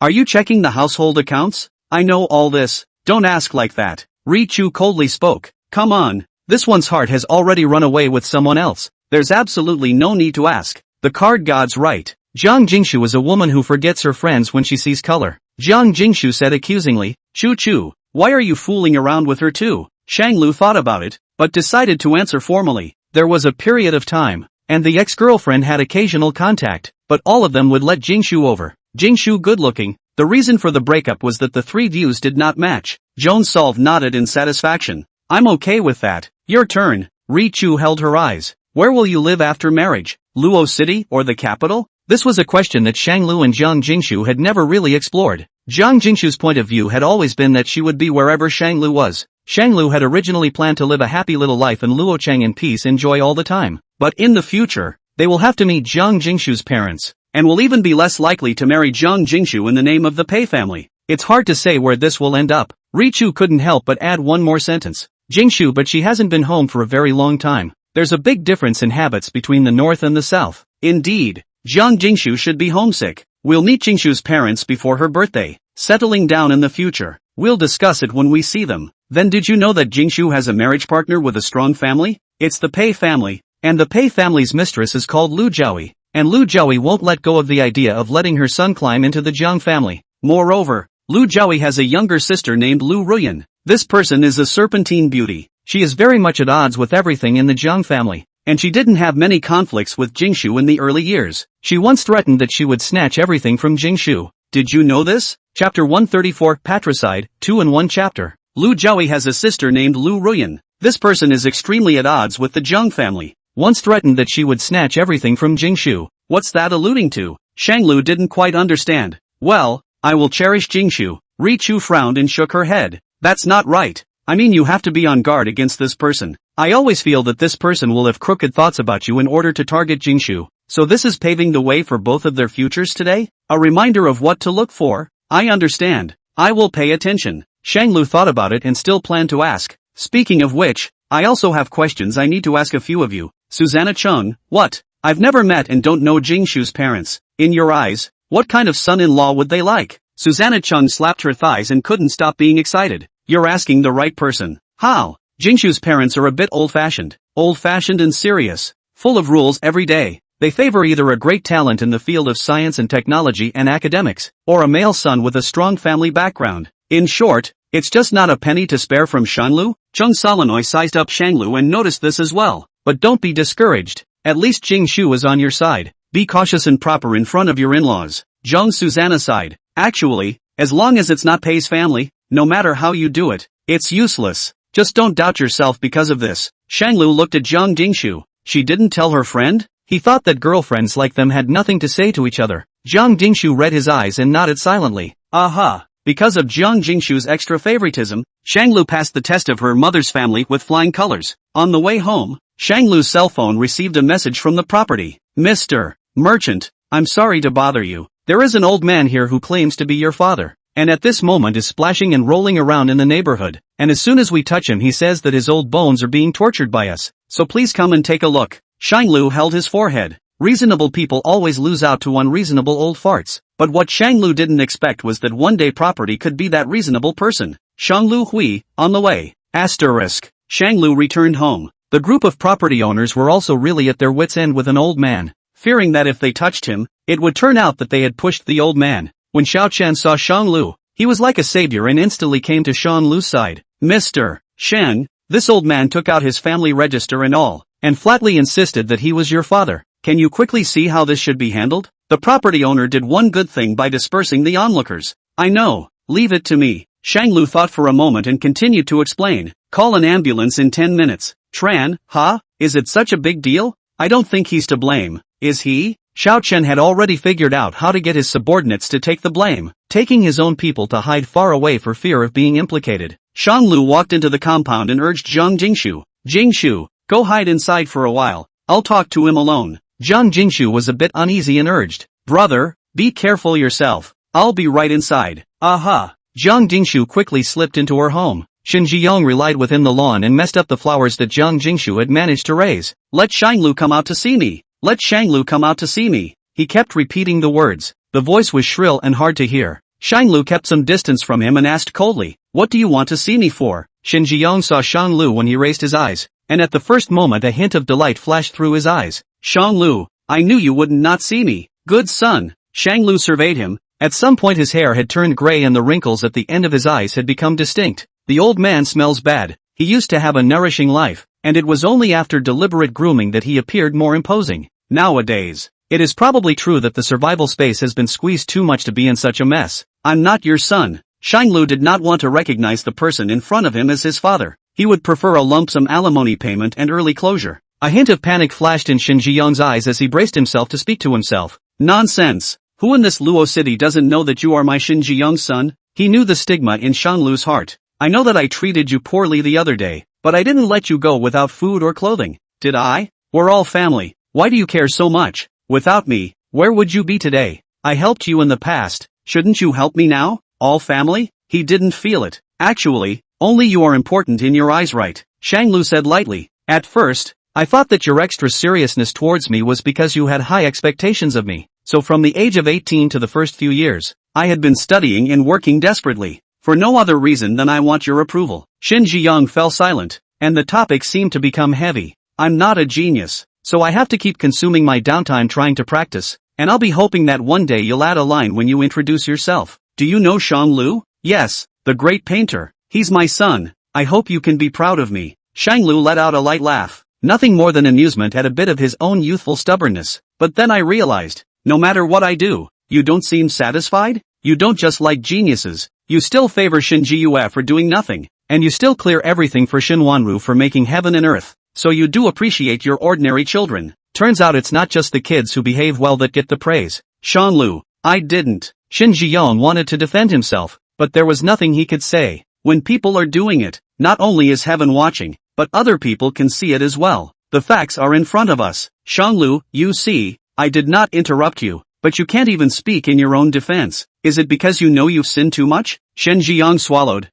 are you checking the household accounts? I know all this. Don't ask like that. Ri Chu coldly spoke. Come on. This one's heart has already run away with someone else. There's absolutely no need to ask. The card god's right. Jiang Jingshu is a woman who forgets her friends when she sees color. Jiang Jingshu said accusingly. Chu, why are you fooling around with her too? Shang-Lu thought about it, but decided to answer formally. There was a period of time, and the ex-girlfriend had occasional contact, but all of them would let Jingshu over. Jingshu good-looking. The reason for the breakup was that the three views did not match. Joan Solve nodded in satisfaction. I'm okay with that. Your turn. Ri Chu held her eyes. Where will you live after marriage? Luo City or the capital? This was a question that Shang-Lu and Jiang Jingshu had never really explored. Jiang Jingshu's point of view had always been that she would be wherever Shang-Lu was. Shang-Lu had originally planned to live a happy little life and Luocheng in peace enjoy all the time. But in the future, they will have to meet Jiang Jingshu's parents, and will even be less likely to marry Jiang Jingshu in the name of the Pei family. It's hard to say where this will end up. Ri Chu couldn't help but add one more sentence. Jingshu, but she hasn't been home for a very long time. There's a big difference in habits between the north and the south. Indeed, Jiang Jingshu should be homesick. We'll meet Jingshu's parents before her birthday. Settling down in the future. We'll discuss it when we see them. Then did you know that Jingshu has a marriage partner with a strong family? It's the Pei family. And the Pei family's mistress is called Lu Jiaoyi, and Lu Jiaoyi won't let go of the idea of letting her son climb into the Jiang family. Moreover, Lu Jiaoyi has a younger sister named Lu Ruyan. This person is a serpentine beauty. She is very much at odds with everything in the Jiang family, and she didn't have many conflicts with Jingshu in the early years. She once threatened that she would snatch everything from Jingshu. Did you know this? Chapter 134, Patricide, 2 in 1 chapter. Lu Jiaoyi has a sister named Lu Ruyan. This person is extremely at odds with the Jiang family. Once threatened that she would snatch everything from Jingshu. What's that alluding to? Shanglu didn't quite understand. Well, I will cherish Jingshu. Ri Chu frowned and shook her head. That's not right. I mean, you have to be on guard against this person. I always feel that this person will have crooked thoughts about you in order to target Jingshu. So this is paving the way for both of their futures today? A reminder of what to look for? I understand. I will pay attention. Shanglu thought about it and still planned to ask. Speaking of which, I also have questions I need to ask a few of you. Susanna Chung, what? I've never met and don't know Jingshu's parents. In your eyes, what kind of son-in-law would they like? Susanna Chung slapped her thighs and couldn't stop being excited. You're asking the right person. How? Jingshu's parents are a bit old-fashioned. Old-fashioned and serious. Full of rules every day. They favor either a great talent in the field of science and technology and academics, or a male son with a strong family background. In short, it's just not a penny to spare from Shanglu. Chung Solenoy sized up Shanglu and noticed this as well. But don't be discouraged. At least Jingshu is on your side. Be cautious and proper in front of your in-laws. Zhang Susanna sighed. Actually, as long as it's not Pei's family, no matter how you do it, it's useless. Just don't doubt yourself because of this. Shanglu looked at Zhang Jingshu. She didn't tell her friend? He thought that girlfriends like them had nothing to say to each other. Zhang Jingshu read his eyes and nodded silently. Aha! Because of Zhang Jingshu's extra favoritism, Shanglu passed the test of her mother's family with flying colors. On the way home, Shanglu's cell phone received a message from the property. Mr. Merchant, I'm sorry to bother you. There is an old man here who claims to be your father, and at this moment is splashing and rolling around in the neighborhood, and as soon as we touch him he says that his old bones are being tortured by us, so please come and take a look. Shanglu held his forehead. Reasonable people always lose out to unreasonable old farts, but what Shanglu didn't expect was that one day property could be that reasonable person. Shanglu Hui, on the way. Asterisk. Shanglu returned home. The group of property owners were also really at their wits' end with an old man, fearing that if they touched him, it would turn out that they had pushed the old man. When Xiao Chen saw Shanglu, he was like a savior and instantly came to Shanglu's side. Mr. Shang, this old man took out his family register and all, and flatly insisted that he was your father. Can you quickly see how this should be handled? The property owner did one good thing by dispersing the onlookers. I know, leave it to me. Shanglu thought for a moment and continued to explain. Call an ambulance in 10 minutes. Tran, huh? Is it such a big deal? I don't think he's to blame, is he? Xiao Chen had already figured out how to get his subordinates to take the blame, taking his own people to hide far away for fear of being implicated. Shanglu walked into the compound and urged Zhang Jingshu. Jingshu, go hide inside for a while. I'll talk to him alone. Zhang Jingshu was a bit uneasy and urged. Brother, be careful yourself. I'll be right inside. Aha. Zhang Jingshu quickly slipped into her home. Shen Zhiyong relied within the lawn and messed up the flowers that Zhang Jingshu had managed to raise. Let Shanglu come out to see me. Let Shanglu come out to see me. He kept repeating the words. The voice was shrill and hard to hear. Shanglu kept some distance from him and asked coldly, what do you want to see me for? Shen Zhiyong saw Shanglu when he raised his eyes, and at the first moment a hint of delight flashed through his eyes. Shanglu, I knew you wouldn't not see me. Good son. Shanglu surveyed him. At some point his hair had turned gray and the wrinkles at the end of his eyes had become distinct. The old man smells bad. He used to have a nourishing life, and it was only after deliberate grooming that he appeared more imposing. Nowadays, it is probably true that the survival space has been squeezed too much to be in such a mess. I'm not your son. Shanglu did not want to recognize the person in front of him as his father. He would prefer a lump sum alimony payment and early closure. A hint of panic flashed in Shen Zhiyong's eyes as he braced himself to speak to himself. Nonsense! Who in this Luo city doesn't know that you are my Shen Zhiyong's son? He knew the stigma in Shanglu's heart. I know that I treated you poorly the other day, but I didn't let you go without food or clothing, did I? We're all family. Why do you care so much? Without me, where would you be today? I helped you in the past, shouldn't you help me now? All family? He didn't feel it. Actually, only you are important in your eyes, right? Shanglu said lightly. At first, I thought that your extra seriousness towards me was because you had high expectations of me. So from the age of 18 to the first few years, I had been studying and working desperately, for no other reason than I want your approval. Shen Zhiyong fell silent, and the topic seemed to become heavy. I'm not a genius. so I have to keep consuming my downtime trying to practice, and I'll be hoping that one day you'll add a line when you introduce yourself. Do you know Shang Lu? Yes, the great painter. He's my son. I hope you can be proud of me. Shang Lu let out a light laugh, nothing more than amusement at a bit of his own youthful stubbornness. But then I realized, no matter what I do, you don't seem satisfied? You don't just like geniuses, you still favor Shin Jiyue for doing nothing, and you still clear everything for Shin Wanru for making heaven and earth, so you do appreciate your ordinary children. Turns out it's not just the kids who behave well that get the praise. Shang Lu, I didn't. Shin Jiyong wanted to defend himself, but there was nothing he could say. When people are doing it, not only is heaven watching, but other people can see it as well. The facts are in front of us. Shang Lu, you see, I did not interrupt you, but you can't even speak in your own defense. Is it because you know you've sinned too much? Shen Jiang swallowed.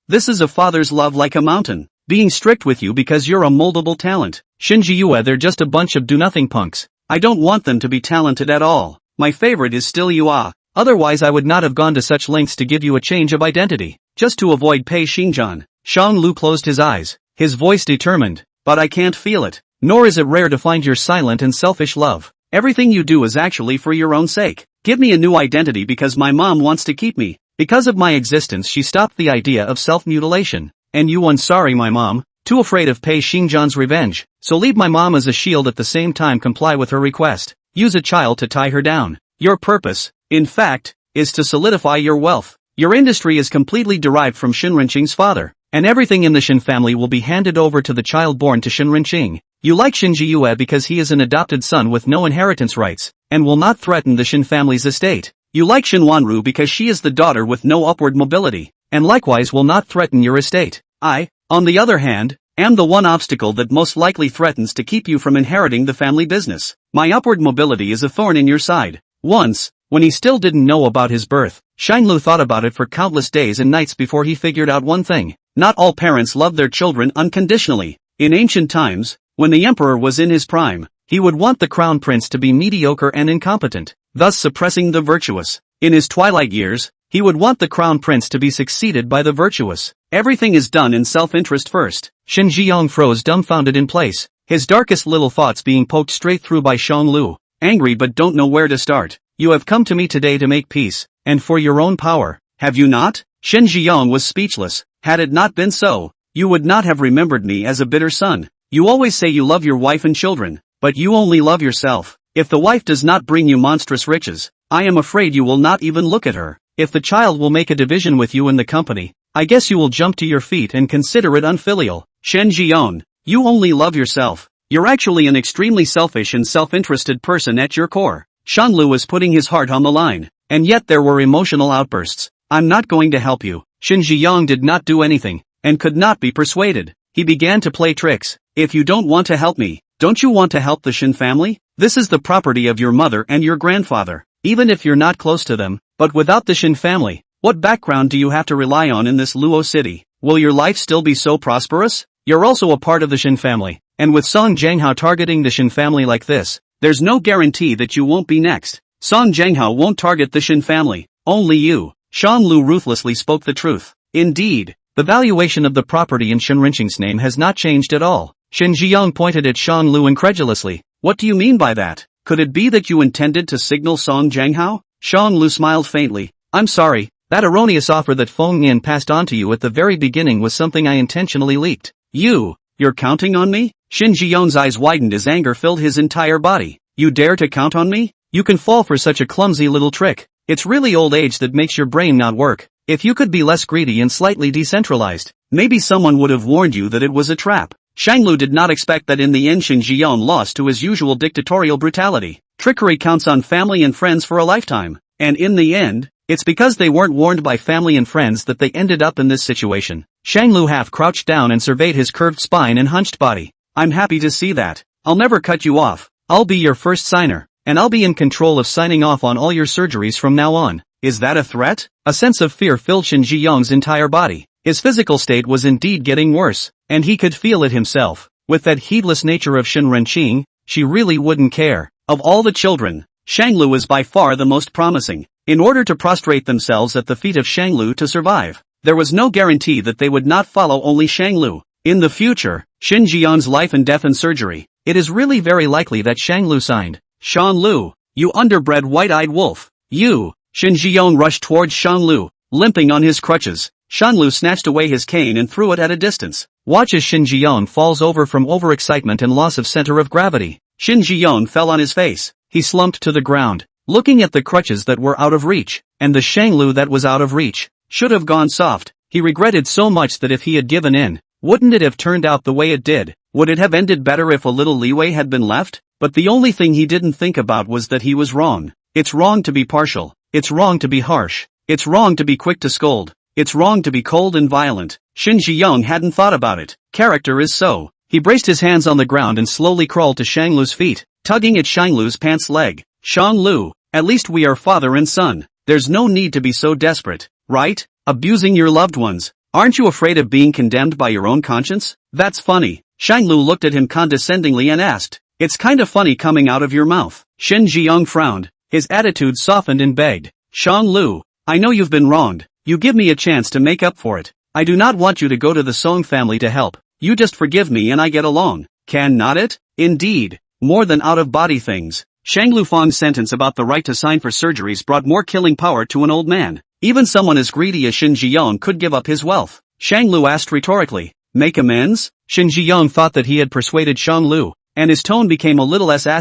This is a father's love like a mountain, being strict with you because you're a moldable talent. Shin Jiyue, they're just a bunch of do-nothing punks. I don't want them to be talented at all. My favorite is still you are. Otherwise I would not have gone to such lengths to give you a change of identity, just to avoid Pei Xingjian. Shang Lu closed his eyes, his voice determined. But I can't feel it. Nor is it rare to find your silent and selfish love. Everything you do is actually for your own sake. Give me a new identity because my mom wants to keep me. Because of my existence she stopped the idea of self-mutilation. And you sorry my mom, too afraid of Pei Xingjian's revenge, so leave my mom as a shield at the same time comply with her request. Use a child to tie her down. Your purpose, in fact, is to solidify your wealth. Your industry is completely derived from Shin Renqing's father, and everything in the Shin family will be handed over to the child born to Shin Renqing. You like Shin Jiyue because he is an adopted son with no inheritance rights, and will not threaten the Shin family's estate. You like Shin Wanru because she is the daughter with no upward mobility, and likewise will not threaten your estate. I, on the other hand, am the one obstacle that most likely threatens to keep you from inheriting the family business. My upward mobility is a thorn in your side. Once, when he still didn't know about his birth, Shanglu thought about it for countless days and nights before he figured out one thing. Not all parents love their children unconditionally. In ancient times, when the emperor was in his prime, he would want the crown prince to be mediocre and incompetent, thus suppressing the virtuous. In his twilight years, he would want the crown prince to be succeeded by the virtuous. Everything is done in self-interest first. Shin Jiang froze dumbfounded in place, his darkest little thoughts being poked straight through by Shang Lu. Angry but don't know where to start. You have come to me today to make peace, and for your own power, have you not? Shin Jiang was speechless. Had it not been so, you would not have remembered me as a bitter son. You always say you love your wife and children, but you only love yourself. If the wife does not bring you monstrous riches, I am afraid you will not even look at her. If the child will make a division with you in the company, I guess you will jump to your feet and consider it unfilial. Shen Jian, you only love yourself. You're actually an extremely selfish and self-interested person at your core. Shanglu was putting his heart on the line, and yet there were emotional outbursts. I'm not going to help you. Shin Ziyang did not do anything, and could not be persuaded. He began to play tricks. If you don't want to help me, don't you want to help the Shin family? This is the property of your mother and your grandfather, even if you're not close to them. But without the Shin family, what background do you have to rely on in this Luo city? Will your life still be so prosperous? You're also a part of the Shin family, and with Song Jianghao targeting the Shin family like this, there's no guarantee that you won't be next. Song Jianghao won't target the Shin family, only you. Shang Lu ruthlessly spoke the truth. Indeed, the valuation of the property in Shin Renqing's name has not changed at all. Shin Ziyang pointed at Shang Lu incredulously. What do you mean by that? Could it be that you intended to signal Song Jianghao? Shang Lu smiled faintly. I'm sorry, that erroneous offer that Feng Yin passed on to you at the very beginning was something I intentionally leaked. You're counting on me? Shin Ziyang's eyes widened as anger filled his entire body. You dare to count on me? You can fall for such a clumsy little trick. It's really old age that makes your brain not work. If you could be less greedy and slightly decentralized, maybe someone would have warned you that it was a trap. Shanglu did not expect that in the end Shin Jiyan lost to his usual dictatorial brutality. Trickery counts on family and friends for a lifetime. And in the end, it's because they weren't warned by family and friends that they ended up in this situation. Shanglu half crouched down and surveyed his curved spine and hunched body. I'm happy to see that. I'll never cut you off. I'll be your first signer, and I'll be in control of signing off on all your surgeries from now on. Is that a threat? A sense of fear filled Shin Jiyang's entire body. His physical state was indeed getting worse, and he could feel it himself. With that heedless nature of Shin Renqing, she really wouldn't care. Of all the children, Shanglu is by far the most promising. In order to prostrate themselves at the feet of Shanglu to survive, there was no guarantee that they would not follow only Shanglu. In the future, Shin Jiyan's life and death and surgery, it is really very likely that Shanglu signed. Shanglu, you underbred white-eyed wolf. You! Shin Zhiyong rushed towards Shanglu, limping on his crutches. Shanglu snatched away his cane and threw it at a distance. Watch as Shin Zhiyong falls over from overexcitement and loss of center of gravity. Shin Zhiyong fell on his face. He slumped to the ground, looking at the crutches that were out of reach, and the Shanglu that was out of reach. Should have gone soft. He regretted so much that if he had given in, wouldn't it have turned out the way it did? Would it have ended better if a little leeway had been left? But the only thing he didn't think about was that he was wrong. It's wrong to be partial. It's wrong to be harsh. It's wrong to be quick to scold. It's wrong to be cold and violent. Shin Zhiyong hadn't thought about it. Character is so. He braced his hands on the ground and slowly crawled to Shanglu's feet, tugging at Shanglu's pants leg. Shanglu, at least we are father and son. There's no need to be so desperate, right? Abusing your loved ones. Aren't you afraid of being condemned by your own conscience? That's funny. Shanglu looked at him condescendingly and asked, it's kinda funny coming out of your mouth. Shin Zhiyong frowned. His attitude softened and begged. Shanglu, I know you've been wronged. You give me a chance to make up for it. I do not want you to go to the Song family to help. You just forgive me and I get along. Can not it? Indeed. More than out-of-body things. Shanglu Fang's sentence about the right to sign for surgeries brought more killing power to an old man. Even someone as greedy as Shin Zhiyong could give up his wealth. Shanglu asked rhetorically, make amends? Shin Zhiyong thought that he had persuaded Shanglu, and his tone became a little s ******ing.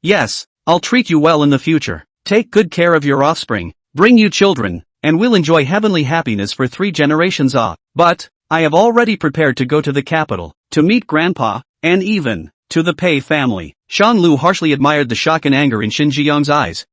Yes, I'll treat you well in the future. Take good care of your offspring. Bring you children, and we'll enjoy heavenly happiness for 3 generations. But, I have already prepared to go to the capital, to meet Grandpa, and even, to the Pei family. Shanglu harshly admired the shock and anger in Shin Zhiyong's eyes.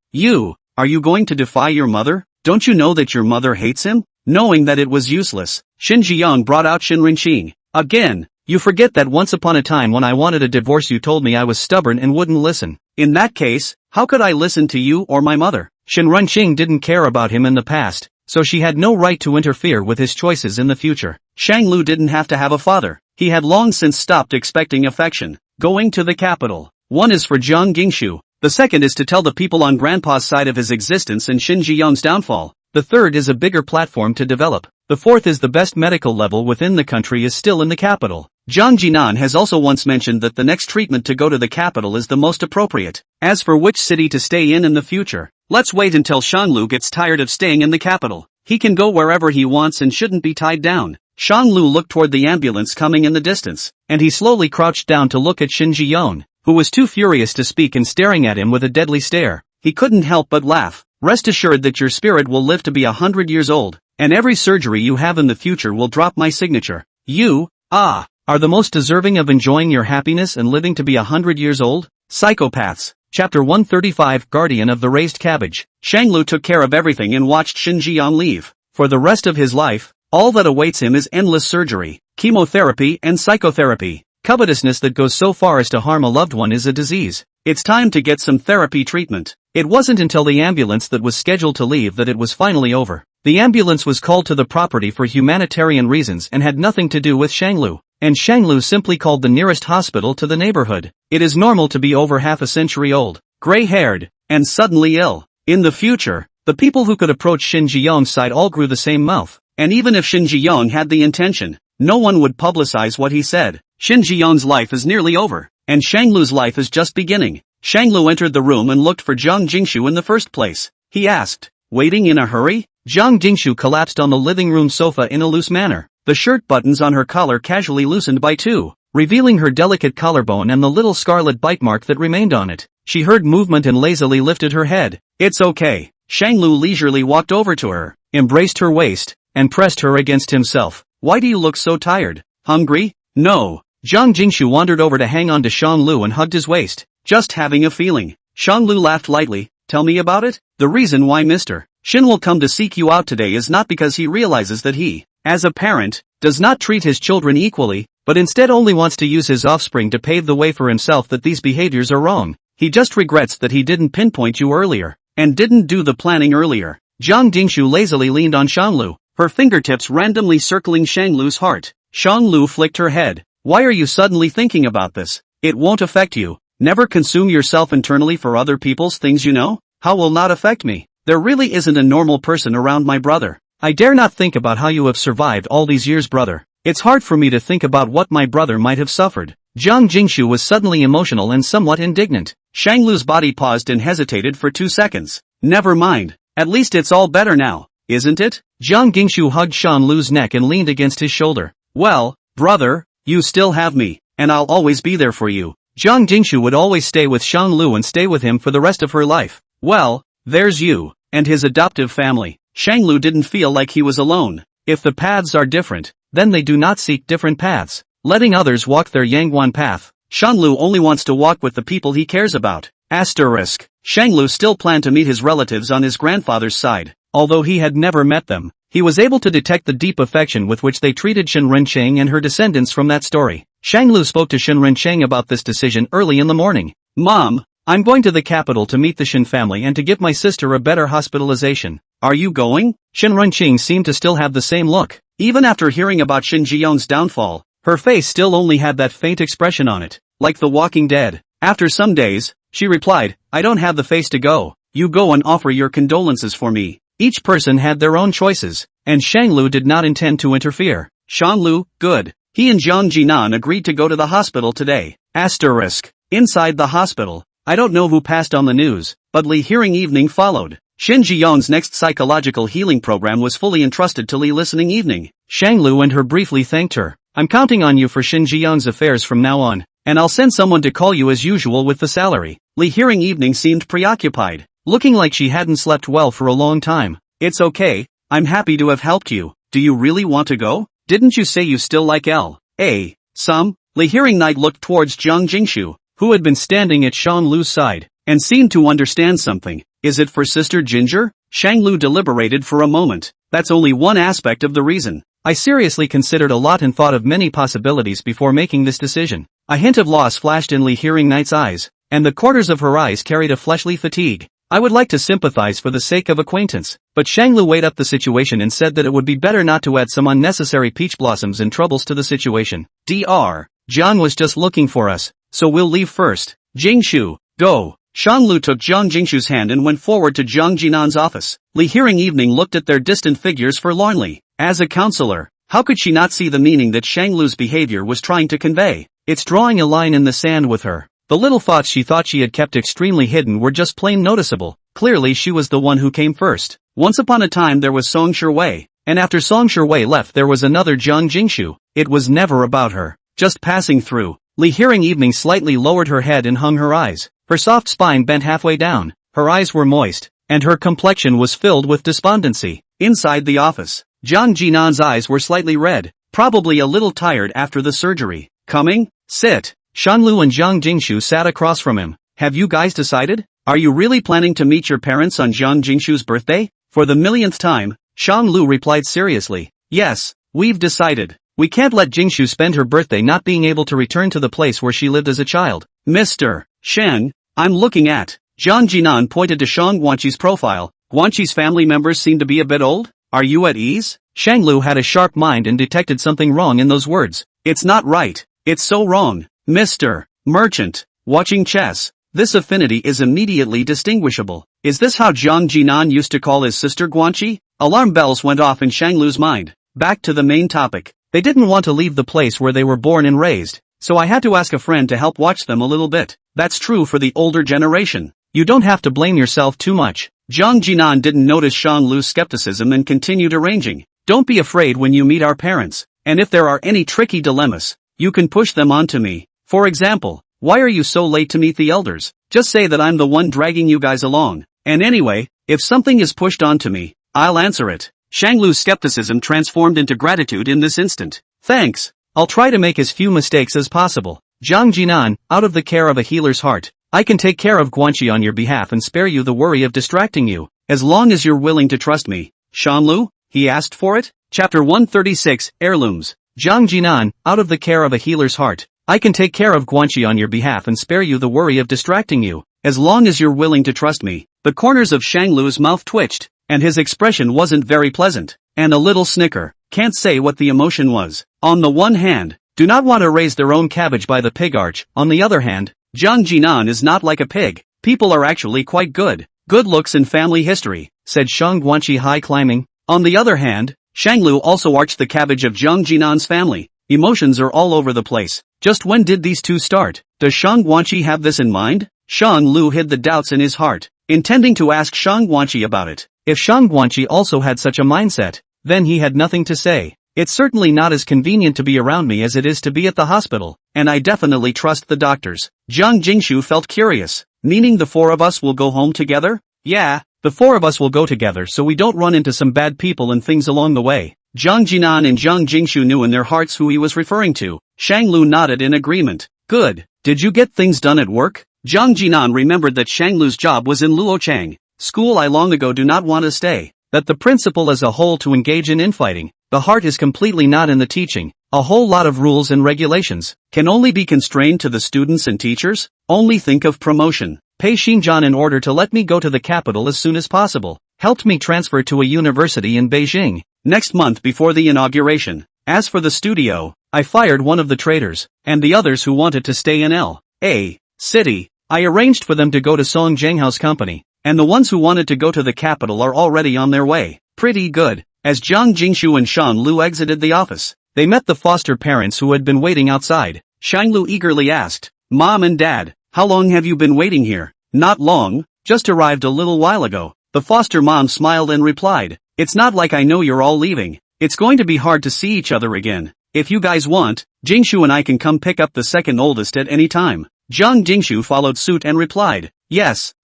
Are you going to defy your mother? Don't you know that your mother hates him? Knowing that it was useless, Shin Zhiyong brought out Shin Renqing. Again, you forget that once upon a time when I wanted a divorce you told me I was stubborn and wouldn't listen. In that case, how could I listen to you or my mother? Shin Renqing didn't care about him in the past, so she had no right to interfere with his choices in the future. Shanglu didn't have to have a father. He had long since stopped expecting affection. Going to the capital. One is for Jiang Gingshu. The second is to tell the people on Grandpa's side of his existence and Shin Zhiyong's downfall. The third is a bigger platform to develop. The fourth is the best medical level within the country is still in the capital. Zhang Jinan has also once mentioned that the next treatment to go to the capital is the most appropriate. As for which city to stay in the future, let's wait until Shanglu gets tired of staying in the capital. He can go wherever he wants and shouldn't be tied down. Shanglu looked toward the ambulance coming in the distance, and he slowly crouched down to look at Shin Zhiyong, who was too furious to speak and staring at him with a deadly stare. He couldn't help but laugh. Rest assured that your spirit will live to be 100 years old, and every surgery you have in the future will drop my signature. You, are the most deserving of enjoying your happiness and living to be 100 years old? Psychopaths. Chapter 135 Guardian of the Raised Cabbage. Shanglu took care of everything and watched Shin Zhiyong leave. For the rest of his life, all that awaits him is endless surgery, chemotherapy and psychotherapy. Covetousness that goes so far as to harm a loved one is a disease. It's time to get some therapy treatment. It wasn't until the ambulance that was scheduled to leave that it was finally over. The ambulance was called to the property for humanitarian reasons and had nothing to do with Shanglu. And Shanglu simply called the nearest hospital to the neighborhood. It is normal to be over half a century old, gray-haired, and suddenly ill. In the future, the people who could approach Shin Zhiyong's side all grew the same mouth. And even if Shin Zhiyong had the intention, no one would publicize what he said. Shin Zhiyong's life is nearly over, and Shanglu's life is just beginning. Shanglu entered the room and looked for Jiang Jingshu in the first place. He asked, waiting in a hurry? Jiang Jingshu collapsed on the living room sofa in a loose manner. The shirt buttons on her collar casually loosened by 2, revealing her delicate collarbone and the little scarlet bite mark that remained on it. She heard movement and lazily lifted her head. It's okay. Shanglu leisurely walked over to her, embraced her waist, and pressed her against himself. Why do you look so tired? Hungry? No. Jiang Jingshu wandered over to hang on to Shanglu and hugged his waist. Just having a feeling. Shanglu laughed lightly. Tell me about it? The reason why Mr. Shin will come to seek you out today is not because he realizes that he, as a parent, does not treat his children equally, but instead only wants to use his offspring to pave the way for himself that these behaviors are wrong. He just regrets that he didn't pinpoint you earlier, and didn't do the planning earlier. Jiang Jingshu lazily leaned on Shanglu, her fingertips randomly circling Shanglu's heart. Shanglu flicked her head. Why are you suddenly thinking about this? It won't affect you. Never consume yourself internally for other people's things you know? How will not affect me? There really isn't a normal person around my brother. I dare not think about how you have survived all these years, brother. It's hard for me to think about what my brother might have suffered. Jiang Jingshu was suddenly emotional and somewhat indignant. Shang Lu's body paused and hesitated for 2 seconds. Never mind. At least it's all better now, isn't it? Jiang Jingshu hugged Shan Lu's neck and leaned against his shoulder. Well, brother, you still have me, and I'll always be there for you. Jiang Jingshu would always stay with Shang Lu and stay with him for the rest of her life. Well, there's you, and his adoptive family. Shang Lu didn't feel like he was alone. If the paths are different, then they do not seek different paths, letting others walk their Yangguan path. Shan Lu only wants to walk with the people he cares about. Asterisk. Shang Lu still planned to meet his relatives on his grandfather's side. Although he had never met them, he was able to detect the deep affection with which they treated Shen Rencheng and her descendants from that story. Shang Lu spoke to Shen Rencheng about this decision early in the morning. Mom, I'm going to the capital to meet the Shen family and to give my sister a better hospitalization. Are you going? Shen Rencheng seemed to still have the same look. Even after hearing about Shen Jion's downfall, her face still only had that faint expression on it, like the Walking Dead. After some days, she replied, I don't have the face to go. You go and offer your condolences for me. Each person had their own choices, and Shang Lu did not intend to interfere. Shan Lu, good. He and Jiang Jinan agreed to go to the hospital today. Asterisk. Inside the hospital, I don't know who passed on the news, but Li Hearing Evening followed. Shen Jion's next psychological healing program was fully entrusted to Li Listening Evening. Shang Lu and her briefly thanked her. I'm counting on you for Shen Jion's affairs from now on, and I'll send someone to call you as usual with the salary. Li Hearing Evening seemed preoccupied, looking like she hadn't slept well for a long time. It's okay, I'm happy to have helped you. Do you really want to go? Didn't you say you still like L.A. some? Li Hearing Night looked towards Jiang Jingshu, who had been standing at Shang Lu's side, and seemed to understand something. Is it for Sister Ginger? Shang Lu deliberated for a moment. That's only one aspect of the reason. I seriously considered a lot and thought of many possibilities before making this decision. A hint of loss flashed in Li Hearing Night's eyes, and the corners of her eyes carried a fleshly fatigue. I would like to sympathize for the sake of acquaintance, but Shang Lu weighed up the situation and said that it would be better not to add some unnecessary peach blossoms and troubles to the situation. Dr. John was just looking for us, so we'll leave first. Jingshu, go. Shang Lu took Jiang Jingshu's hand and went forward to Jiang Jinan's office. Li Hearing Evening looked at their distant figures forlornly. As a counselor, how could she not see the meaning that Shang Lu's behavior was trying to convey? It's drawing a line in the sand with her. The little thoughts she thought she had kept extremely hidden were just plain noticeable. Clearly she was the one who came first. Once upon a time there was Song Shiwei, and after Song Shiwei left there was another Jiang Jingshu. It was never about her. Just passing through. Li Hearing Evening slightly lowered her head and hung her eyes. Her soft spine bent halfway down. Her eyes were moist, and her complexion was filled with despondency. Inside the office, Jiang Jinan's eyes were slightly red, probably a little tired after the surgery. Coming? Sit. Shan Lu and Jiang Jingshu sat across from him. Have you guys decided? Are you really planning to meet your parents on Jiang Jingshu's birthday? For the millionth time, Shang Lu replied seriously. Yes, we've decided. We can't let Jingshu spend her birthday not being able to return to the place where she lived as a child. Mr. Shang, I'm looking at. Jiang Jinan pointed to Shang Guanqi's profile. Guanqi's family members seem to be a bit old? Are you at ease? Shang Lu had a sharp mind and detected something wrong in those words. It's not right. It's so wrong. Mr. Merchant, watching chess. This affinity is immediately distinguishable. Is this how Jiang Jinan used to call his sister Guanqi? Alarm bells went off in Shang Lu's mind. Back to the main topic. They didn't want to leave the place where they were born and raised, so I had to ask a friend to help watch them a little bit. That's true for the older generation. You don't have to blame yourself too much. Jiang Jinan didn't notice Shang Lu's skepticism and continued arranging. Don't be afraid when you meet our parents, and if there are any tricky dilemmas, you can push them onto me. For example, why are you so late to meet the elders? Just say that I'm the one dragging you guys along. And anyway, if something is pushed onto me, I'll answer it. Shang Lu's skepticism transformed into gratitude in this instant. Thanks. I'll try to make as few mistakes as possible. Jiang Jinan, out of the care of a healer's heart, I can take care of Guanqi on your behalf and spare you the worry of distracting you, as long as you're willing to trust me. Shan Lu? He asked for it? Chapter 136, Heirlooms. Jiang Jinan, out of the care of a healer's heart, I can take care of Guanqi on your behalf and spare you the worry of distracting you, as long as you're willing to trust me. The corners of Shang Lu's mouth twitched, and his expression wasn't very pleasant, and a little snicker. Can't say what the emotion was. On the one hand, do not want to raise their own cabbage by the pig arch. On the other hand, Jiang Jinan is not like a pig. People are actually quite good. Good looks and family history, said Shang Guanqi high climbing. On the other hand, Shanglu also arched the cabbage of Zhang Jinan's family. Emotions are all over the place. Just when did these two start? Does Shang Guanqi have this in mind? Shang Lu hid the doubts in his heart, intending to ask Shang Guanqi about it. If Shang Guanqi also had such a mindset, then he had nothing to say. It's certainly not as convenient to be around me as it is to be at the hospital, and I definitely trust the doctors. Zhang Jingshu felt curious. Meaning the four of us will go home together? Yeah, the four of us will go together so we don't run into some bad people and things along the way. Zhang Jinan and Zhang Jingshu knew in their hearts who he was referring to. Shang Lu nodded in agreement. Good. Did you get things done at work? Zhang Jinan remembered that Shang Lu's job was in Luochang. School I long ago do not want to stay. That the principle as a whole to engage in infighting. The heart is completely not in the teaching. A whole lot of rules and regulations can only be constrained to the students and teachers. Only think of promotion. Pay Xinjiang in order to let me go to the capital as soon as possible. Helped me transfer to a university in Beijing next month before the inauguration. As for the studio, I fired one of the traders, and the others who wanted to stay in L.A. City. I arranged for them to go to Song Jianghao's company, and the ones who wanted to go to the capital are already on their way. Pretty good. As Zhang Jingshu and Shan Lu exited the office, they met the foster parents who had been waiting outside. Shang Lu eagerly asked, "Mom and Dad, how long have you been waiting here?" "Not long, just arrived a little while ago." The foster mom smiled and replied, "It's not like I know you're all leaving. It's going to be hard to see each other again. If you guys want, Jingshu and I can come pick up the second oldest at any time." Zhang Jingshu followed suit and replied, "Yes,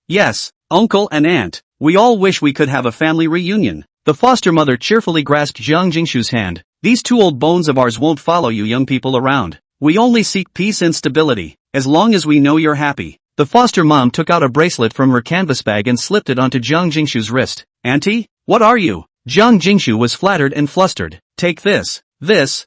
uncle and aunt. We all wish we could have a family reunion." The foster mother cheerfully grasped Zhang Jingshu's hand. "These two old bones of ours won't follow you young people around. We only seek peace and stability, as long as we know you're happy." The foster mom took out a bracelet from her canvas bag and slipped it onto Zhang Jingshu's wrist. "Auntie, what are you?" Zhang Jingshu was flattered and flustered. "Take this. This,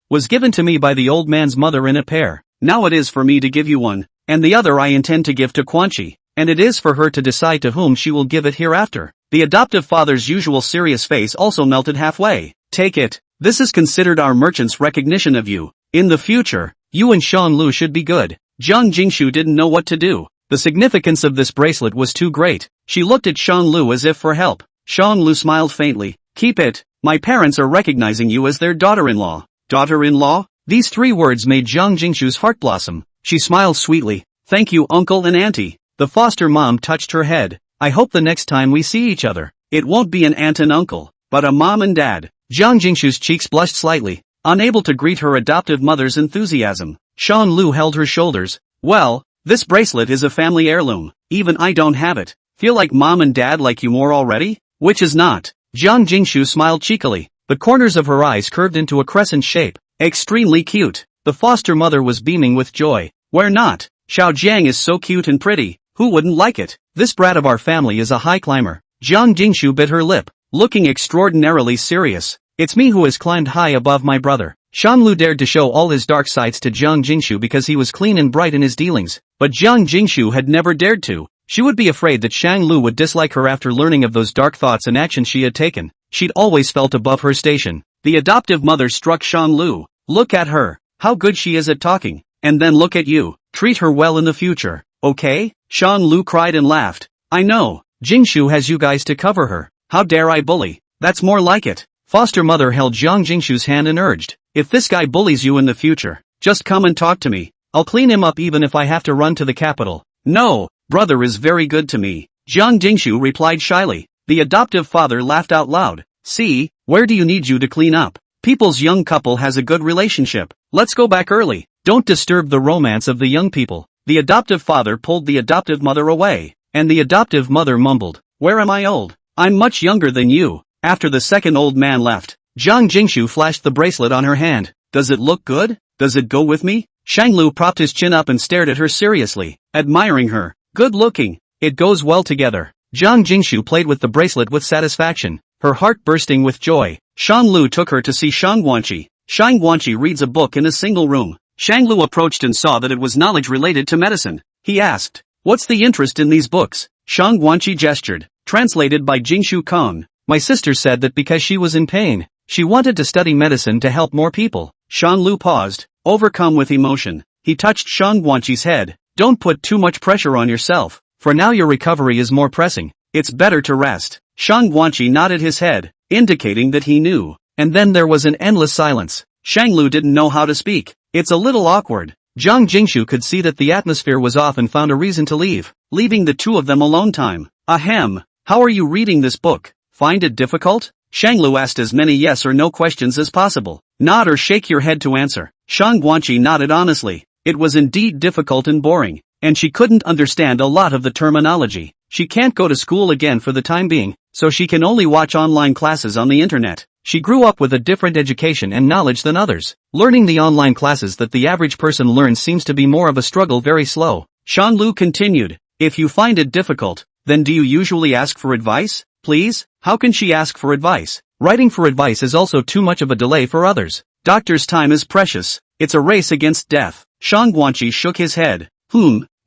was given to me by the old man's mother in a pair. Now it is for me to give you one, and the other I intend to give to Quanqi, and it is for her to decide to whom she will give it hereafter." The adoptive father's usual serious face also melted halfway. "Take it. This is considered our merchant's recognition of you. In the future, you and Shan Lu should be good." Zhang Jingshu didn't know what to do. The significance of this bracelet was too great. She looked at Shang Lu as if for help. Shang Lu smiled faintly. "Keep it. My parents are recognizing you as their daughter-in-law." "Daughter-in-law?" These three words made Zhang Jingshu's heart blossom. She smiled sweetly. "Thank you, uncle and auntie." The foster mom touched her head. "I hope the next time we see each other, it won't be an aunt and uncle, but a mom and dad." Zhang Jingshu's cheeks blushed slightly, unable to greet her adoptive mother's enthusiasm. Shan Lu held her shoulders. "Well, this bracelet is a family heirloom. Even I don't have it. Feel like mom and dad like you more already? Which is not." Zhang Jingshu smiled cheekily. The corners of her eyes curved into a crescent shape. "Extremely cute." The foster mother was beaming with joy. "Where not? Xiao Jiang is so cute and pretty. Who wouldn't like it? This brat of our family is a high climber." Zhang Jingshu bit her lip, looking extraordinarily serious. "It's me who has climbed high above my brother." Shan Lu dared to show all his dark sides to Zhang Jingshu because he was clean and bright in his dealings, but Zhang Jingshu had never dared to. She would be afraid that Shang Lu would dislike her after learning of those dark thoughts and actions she had taken. She'd always felt above her station. The adoptive mother struck Shang Lu. "Look at her. How good she is at talking. And then look at you. Treat her well in the future, okay?" Shang Lu cried and laughed. "I know. Jingshu has you guys to cover her. How dare I bully? That's more like it." Foster mother held Zhang Jingshu's hand and urged, "If this guy bullies you in the future, just come and talk to me. I'll clean him up even if I have to run to the capital." "No, brother is very good to me," Zhang Jingshu replied shyly. The adoptive father laughed out loud. "See, where do you need you to clean up? People's young couple has a good relationship. Let's go back early. Don't disturb the romance of the young people." The adoptive father pulled the adoptive mother away, and the adoptive mother mumbled, "Where am I old? I'm much younger than you." After the second old man left, Zhang Jingshu flashed the bracelet on her hand. "Does it look good? Does it go with me?" Shang Lu propped his chin up and stared at her seriously, admiring her. "Good looking. It goes well together." Zhang Jingshu played with the bracelet with satisfaction, her heart bursting with joy. Shang Lu took her to see Shang Guanqi. Shang Guanqi reads a book in a single room. Shang Lu approached and saw that it was knowledge related to medicine. He asked, "What's the interest in these books?" Shang Guanqi gestured. Translated by Jingshu Kong. "My sister said that because she was in pain, she wanted to study medicine to help more people." Shang Lu paused, overcome with emotion. He touched Shang Guanqi's head. "Don't put too much pressure on yourself. For now your recovery is more pressing. It's better to rest." Shang Guanqi nodded his head. indicating that he knew. And then there was an endless silence. Shanglu didn't know how to speak. It's a little awkward. Zhang Jingshu could see that the atmosphere was off and found a reason to leave, leaving the two of them alone time. Ahem. How are you reading this book? Find it difficult? Shanglu asked as many yes or no questions as possible. Nod or shake your head to answer. Shang Guanqi nodded honestly. It was indeed difficult and boring, and she couldn't understand a lot of the terminology. She can't go to school again for the time being, so she can only watch online classes on the internet. She grew up with a different education and knowledge than others. Learning the online classes that the average person learns seems to be more of a struggle, very slow. Shang Lu continued. If you find it difficult, then do you usually ask for advice? Please? How can she ask for advice? Writing for advice is also too much of a delay for others. Doctor's time is precious. It's a race against death. Shang Guanqi shook his head.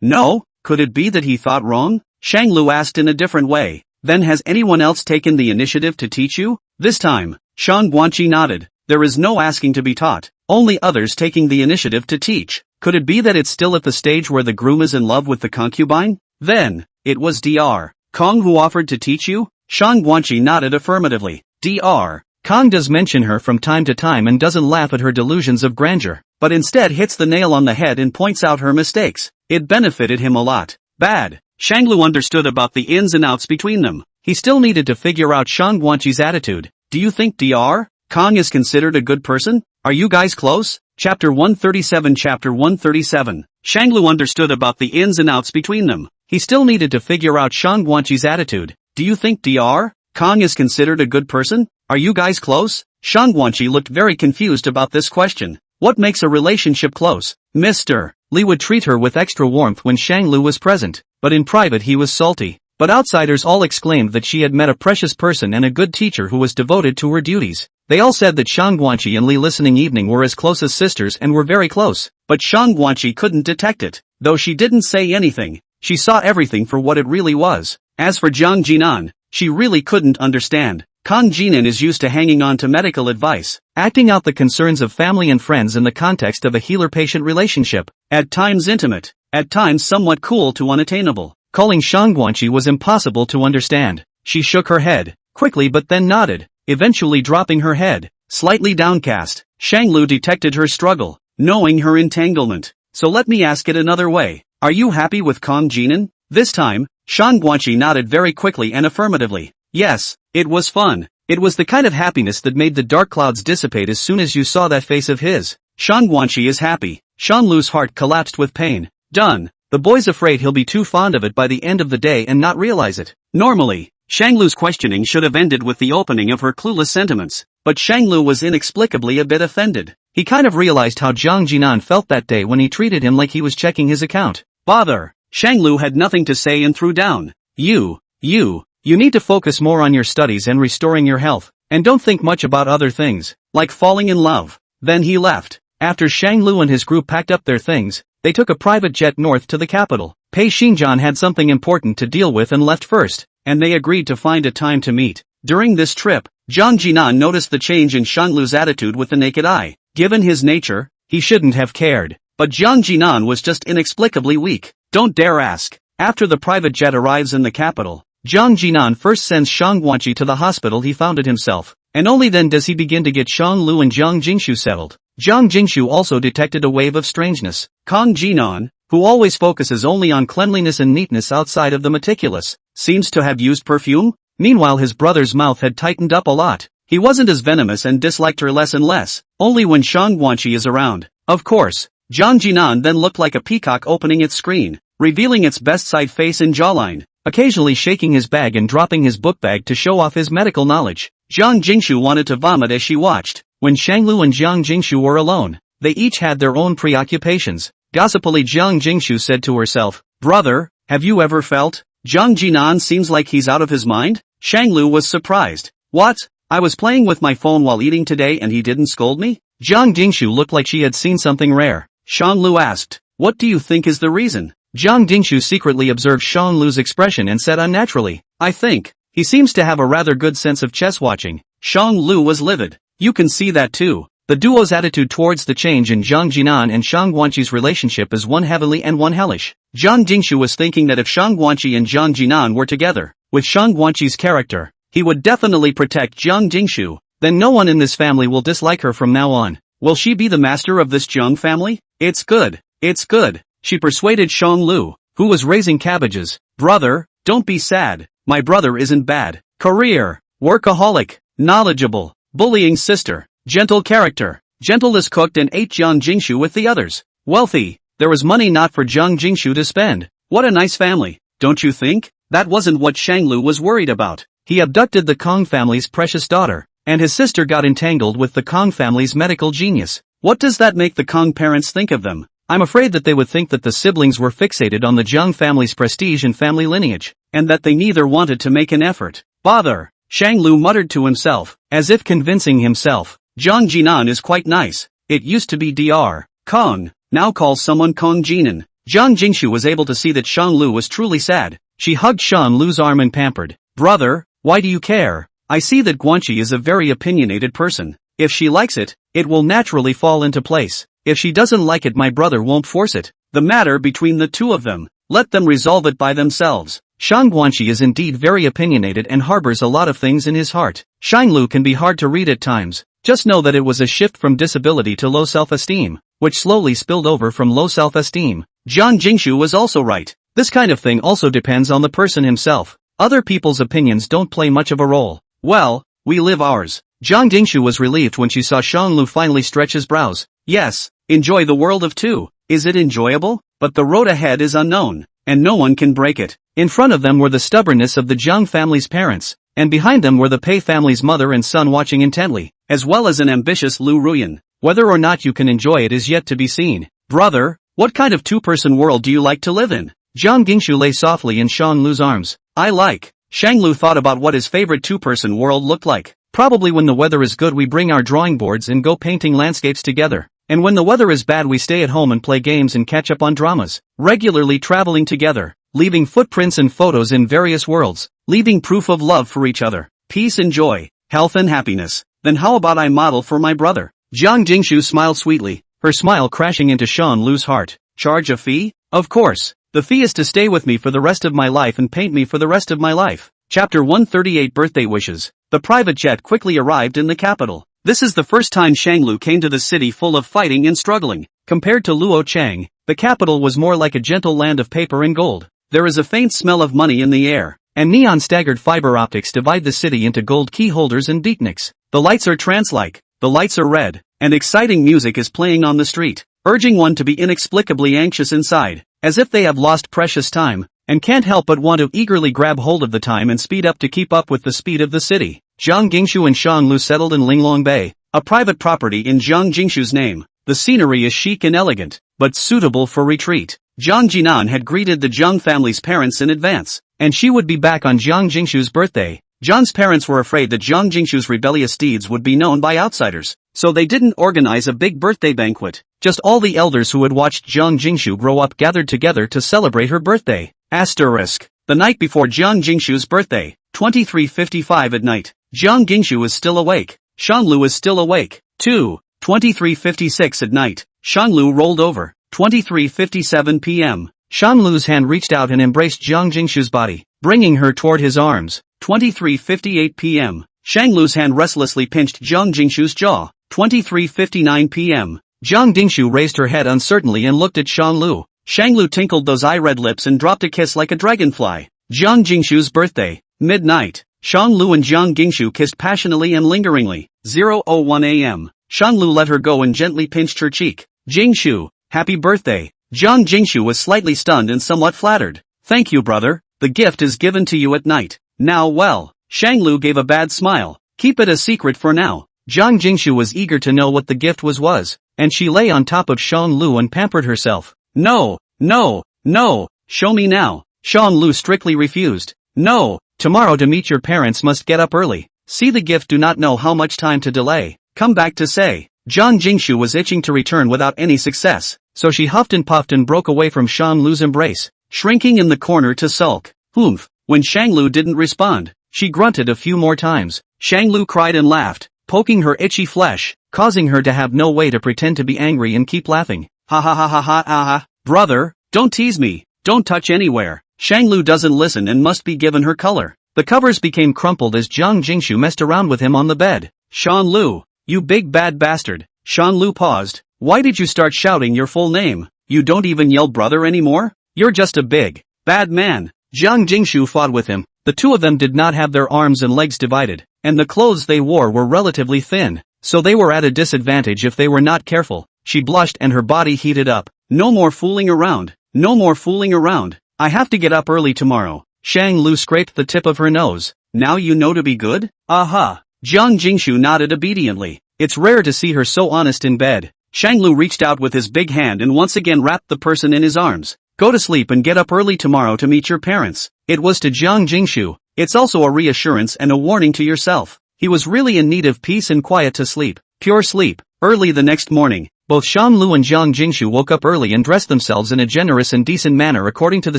No? Could it be that he thought wrong? Shang Lu asked in a different way. Then has anyone else taken the initiative to teach you? This time, Shang Guanqi nodded. There is no asking to be taught, only others taking the initiative to teach. Could it be that it's still at the stage where the groom is in love with the concubine? Then, it was Dr. Kong who offered to teach you? Shang Guanqi nodded affirmatively. Dr. Kong does mention her from time to time and doesn't laugh at her delusions of grandeur, but instead hits the nail on the head and points out her mistakes. It benefited him a lot. Bad. Shanglu understood about the ins and outs between them. He still needed to figure out Shang Guanqi's attitude. Do you think Dr. Kong is considered a good person? Are you guys close? Chapter 137. Chapter 137. Shanglu understood about the ins and outs between them. He still needed to figure out Shang Guanqi's attitude. Do you think Dr. Kong is considered a good person? Are you guys close? Shang Guanqi looked very confused about this question. What makes a relationship close? Mr. Li would treat her with extra warmth when Shang Lu was present, but in private he was salty. But outsiders all exclaimed that she had met a precious person and a good teacher who was devoted to her duties. They all said that Shang Guanqi and Li listening evening were as close as sisters and were very close, but Shang Guanqi couldn't detect it. Though she didn't say anything, she saw everything for what it really was. As for Jiang Jinan, she really couldn't understand. Kang Jinan is used to hanging on to medical advice, acting out the concerns of family and friends in the context of a healer-patient relationship, at times intimate, at times somewhat cool to unattainable. Calling Shang Guanqi was impossible to understand. She shook her head, quickly but then nodded, eventually dropping her head, slightly downcast. Shang Lu detected her struggle, knowing her entanglement. So let me ask it another way. Are you happy with Kang Jinan? This time, Shang Guanqi nodded very quickly and affirmatively. Yes, it was fun. It was the kind of happiness that made the dark clouds dissipate as soon as you saw that face of his. Shang Guanqi is happy. Shang Lu's heart collapsed with pain. Done. The boy's afraid he'll be too fond of it by the end of the day and not realize it. Normally, Shang Lu's questioning should have ended with the opening of her clueless sentiments, but Shang Lu was inexplicably a bit offended. He kind of realized how Jiang Jinan felt that day when he treated him like he was checking his account. Bother. Shang Lu had nothing to say and threw down. You need to focus more on your studies and restoring your health, and don't think much about other things, like falling in love. Then he left. After Shang Lu and his group packed up their things, they took a private jet north to the capital. Pei Xinjian had something important to deal with and left first, and they agreed to find a time to meet. During this trip, Jiang Jinan noticed the change in Shang Lu's attitude with the naked eye. Given his nature, he shouldn't have cared. But Jiang Jinan was just inexplicably weak. Don't dare ask. After the private jet arrives in the capital, Jiang Jinan first sends Shang Guanqi to the hospital he founded himself, and only then does he begin to get Shang Lu and Jiang Jingshu settled. Jiang Jingshu also detected a wave of strangeness. Kang Jinan, who always focuses only on cleanliness and neatness outside of the meticulous, seems to have used perfume? Meanwhile his brother's mouth had tightened up a lot. He wasn't as venomous and disliked her less and less, only when Shang Guanqi is around. Of course, Jiang Jinan then looked like a peacock opening its screen, revealing its best side face and jawline, occasionally shaking his bag and dropping his book bag to show off his medical knowledge. Jiang Jingshu wanted to vomit as she watched. When Shanglu and Jiang Jingshu were alone, they each had their own preoccupations. Gossipily Jiang Jingshu said to herself, "Brother, have you ever felt? Jiang Jinan seems like he's out of his mind?" Shanglu was surprised. What? I was playing with my phone while eating today and he didn't scold me? Jiang Jingshu looked like she had seen something rare. Shanglu asked, "What do you think is the reason?" Jiang Jingshu secretly observed Shanglu's expression and said unnaturally, "I think he seems to have a rather good sense of chess watching." Shanglu was livid. You can see that too. The duo's attitude towards the change in Jiang Jinan and Shang Guanqi's relationship is one heavenly and one hellish. Jiang Jingshu was thinking that if Shang Guanqi and Jiang Jinan were together, with Shang Guanqi's character, He would definitely protect Jiang Jingshu. Then no one in this family will dislike her from now on. Will she be the master of this Jiang family? It's good. It's good. She persuaded Shang Lu, who was raising cabbages. Brother, don't be sad. My brother isn't bad. Career, workaholic, knowledgeable, bullying sister, gentle character, gentlest cooked and ate Jiang Jingshu with the others. Wealthy, there was money not for Jiang Jingshu to spend. What a nice family, don't you think? That wasn't what Shang Lu was worried about. He abducted the Kong family's precious daughter, and his sister got entangled with the Kong family's medical genius. What does that make the Kong parents think of them? I'm afraid that they would think that the siblings were fixated on the Jiang family's prestige and family lineage, and that they neither wanted to make an effort. Bother! Shang Lu muttered to himself, as if convincing himself. Jiang Jinan is quite nice. It used to be Dr. Kong, now calls someone Kong Jinan. Jiang Jingshu was able to see that Shang Lu was truly sad. She hugged Shang Lu's arm and pampered. Brother, why do you care? I see that Guanxi is a very opinionated person. If she likes it, it will naturally fall into place. If she doesn't like it, my brother won't force it. The matter between the two of them. Let them resolve it by themselves. Shang Guanxi is indeed very opinionated and harbors a lot of things in his heart. Shang Lu can be hard to read at times. Just know that it was a shift from disability to low self-esteem, which slowly spilled over from low self-esteem. Jiang Jingshu was also right. This kind of thing also depends on the person himself. Other people's opinions don't play much of a role. Well, we live ours. Jiang Jingshu was relieved when she saw Shang Lu finally stretch his brows. Yes, enjoy the world of two. Is it enjoyable? But the road ahead is unknown, and no one can break it. In front of them were the stubbornness of the Jiang family's parents, and behind them were the Pei family's mother and son watching intently, as well as an ambitious Lu Ruyan. Whether or not you can enjoy it is yet to be seen. Brother, what kind of two-person world do you like to live in? Jiang Jingshu lay softly in Shang Lu's arms. I like. Shang Lu thought about what his favorite two-person world looked like. Probably when the weather is good we bring our drawing boards and go painting landscapes together. And when the weather is bad we stay at home and play games and catch up on dramas. Regularly traveling together, leaving footprints and photos in various worlds, leaving proof of love for each other. Peace and joy, health and happiness. Then how about I model for my brother? Jiang Jingshu smiled sweetly, her smile crashing into Shang Lu's heart. Charge a fee? Of course. The fee is to stay with me for the rest of my life and paint me for the rest of my life. Chapter 138 Birthday Wishes. The private jet quickly arrived in the capital. This is the first time Shang Lu came to the city full of fighting and struggling. Compared to Luo Chang, the capital was more like a gentle land of paper and gold. There is a faint smell of money in the air, and neon staggered fiber optics divide the city into gold key holders and beatniks. The lights are trance-like, the lights are red, and exciting music is playing on the street, urging one to be inexplicably anxious inside, as if they have lost precious time, and can't help but want to eagerly grab hold of the time and speed up to keep up with the speed of the city. Jiang Jingshu and Shang Lu settled in Linglong Bay, a private property in Jiang Jingshu's name. The scenery is chic and elegant, but suitable for retreat. Jiang Jinan had greeted the Jiang family's parents in advance, and she would be back on Jiang Jingshu's birthday. Jiang's parents were afraid that Jiang Jingshu's rebellious deeds would be known by outsiders, so they didn't organize a big birthday banquet. Just all the elders who had watched Jiang Jingshu grow up gathered together to celebrate her birthday. Asterisk. The night before Jiang Jingshu's birthday, 23:55 at night, Jiang Jingshu is still awake. Shang Lu is still awake, too. 23:56 at night, Shang Lu rolled over. 23:57 p.m. Shang Lu's hand reached out and embraced Jiang Jingshu's body, bringing her toward his arms. 23:58 p.m. Shang Lu's hand restlessly pinched Jiang Jingshu's jaw. 23:59 p.m. Jiang Jingshu raised her head uncertainly and looked at Shang Lu. Shang Lu tinkled those eye-red lips and dropped a kiss like a dragonfly. Jiang Jingshu's birthday. Midnight. Shang Lu and Jiang Jingshu kissed passionately and lingeringly. 0:01 a.m. Shang Lu let her go and gently pinched her cheek. Jingshu, happy birthday. Jiang Jingshu was slightly stunned and somewhat flattered. Thank you, brother. The gift is given to you at night. Now well. Shang Lu gave a bad smile. Keep it a secret for now. Jiang Jingshu was eager to know what the gift was, and she lay on top of Shang Lu and pampered herself. No, no, no, show me now. Shang Lu strictly refused. No, tomorrow to meet your parents must get up early. See the gift, do not know how much time to delay. Come back to say. Jiang Jingshu was itching to return without any success, so she huffed and puffed and broke away from Shang Lu's embrace, shrinking in the corner to sulk. Humph. When Shang Lu didn't respond, she grunted a few more times. Shang Lu cried and laughed, poking her itchy flesh, causing her to have no way to pretend to be angry and keep laughing. Ha ha ha ha ha ha ha. Brother, don't tease me, don't touch anywhere. Shang Lu doesn't listen and must be given her color. The covers became crumpled as Jiang Jingshu messed around with him on the bed. Shan Lu, you big bad bastard. Shan Lu paused. Why did you start shouting your full name? You don't even yell brother anymore? You're just a big, bad man. Jiang Jingshu fought with him. The two of them did not have their arms and legs divided, and the clothes they wore were relatively thin, so they were at a disadvantage if they were not careful. She blushed and her body heated up. No more fooling around. No more fooling around. I have to get up early tomorrow. Shang Lu scraped the tip of her nose. Now you know to be good? Aha. Jiang Jingshu nodded obediently. It's rare to see her so honest in bed. Shang Lu reached out with his big hand and once again wrapped the person in his arms. Go to sleep and get up early tomorrow to meet your parents. It was to Jiang Jingshu. It's also a reassurance and a warning to yourself. He was really in need of peace and quiet to sleep. Pure sleep. Early the next morning, both Shan Lu and Jiang Jingshu woke up early and dressed themselves in a generous and decent manner according to the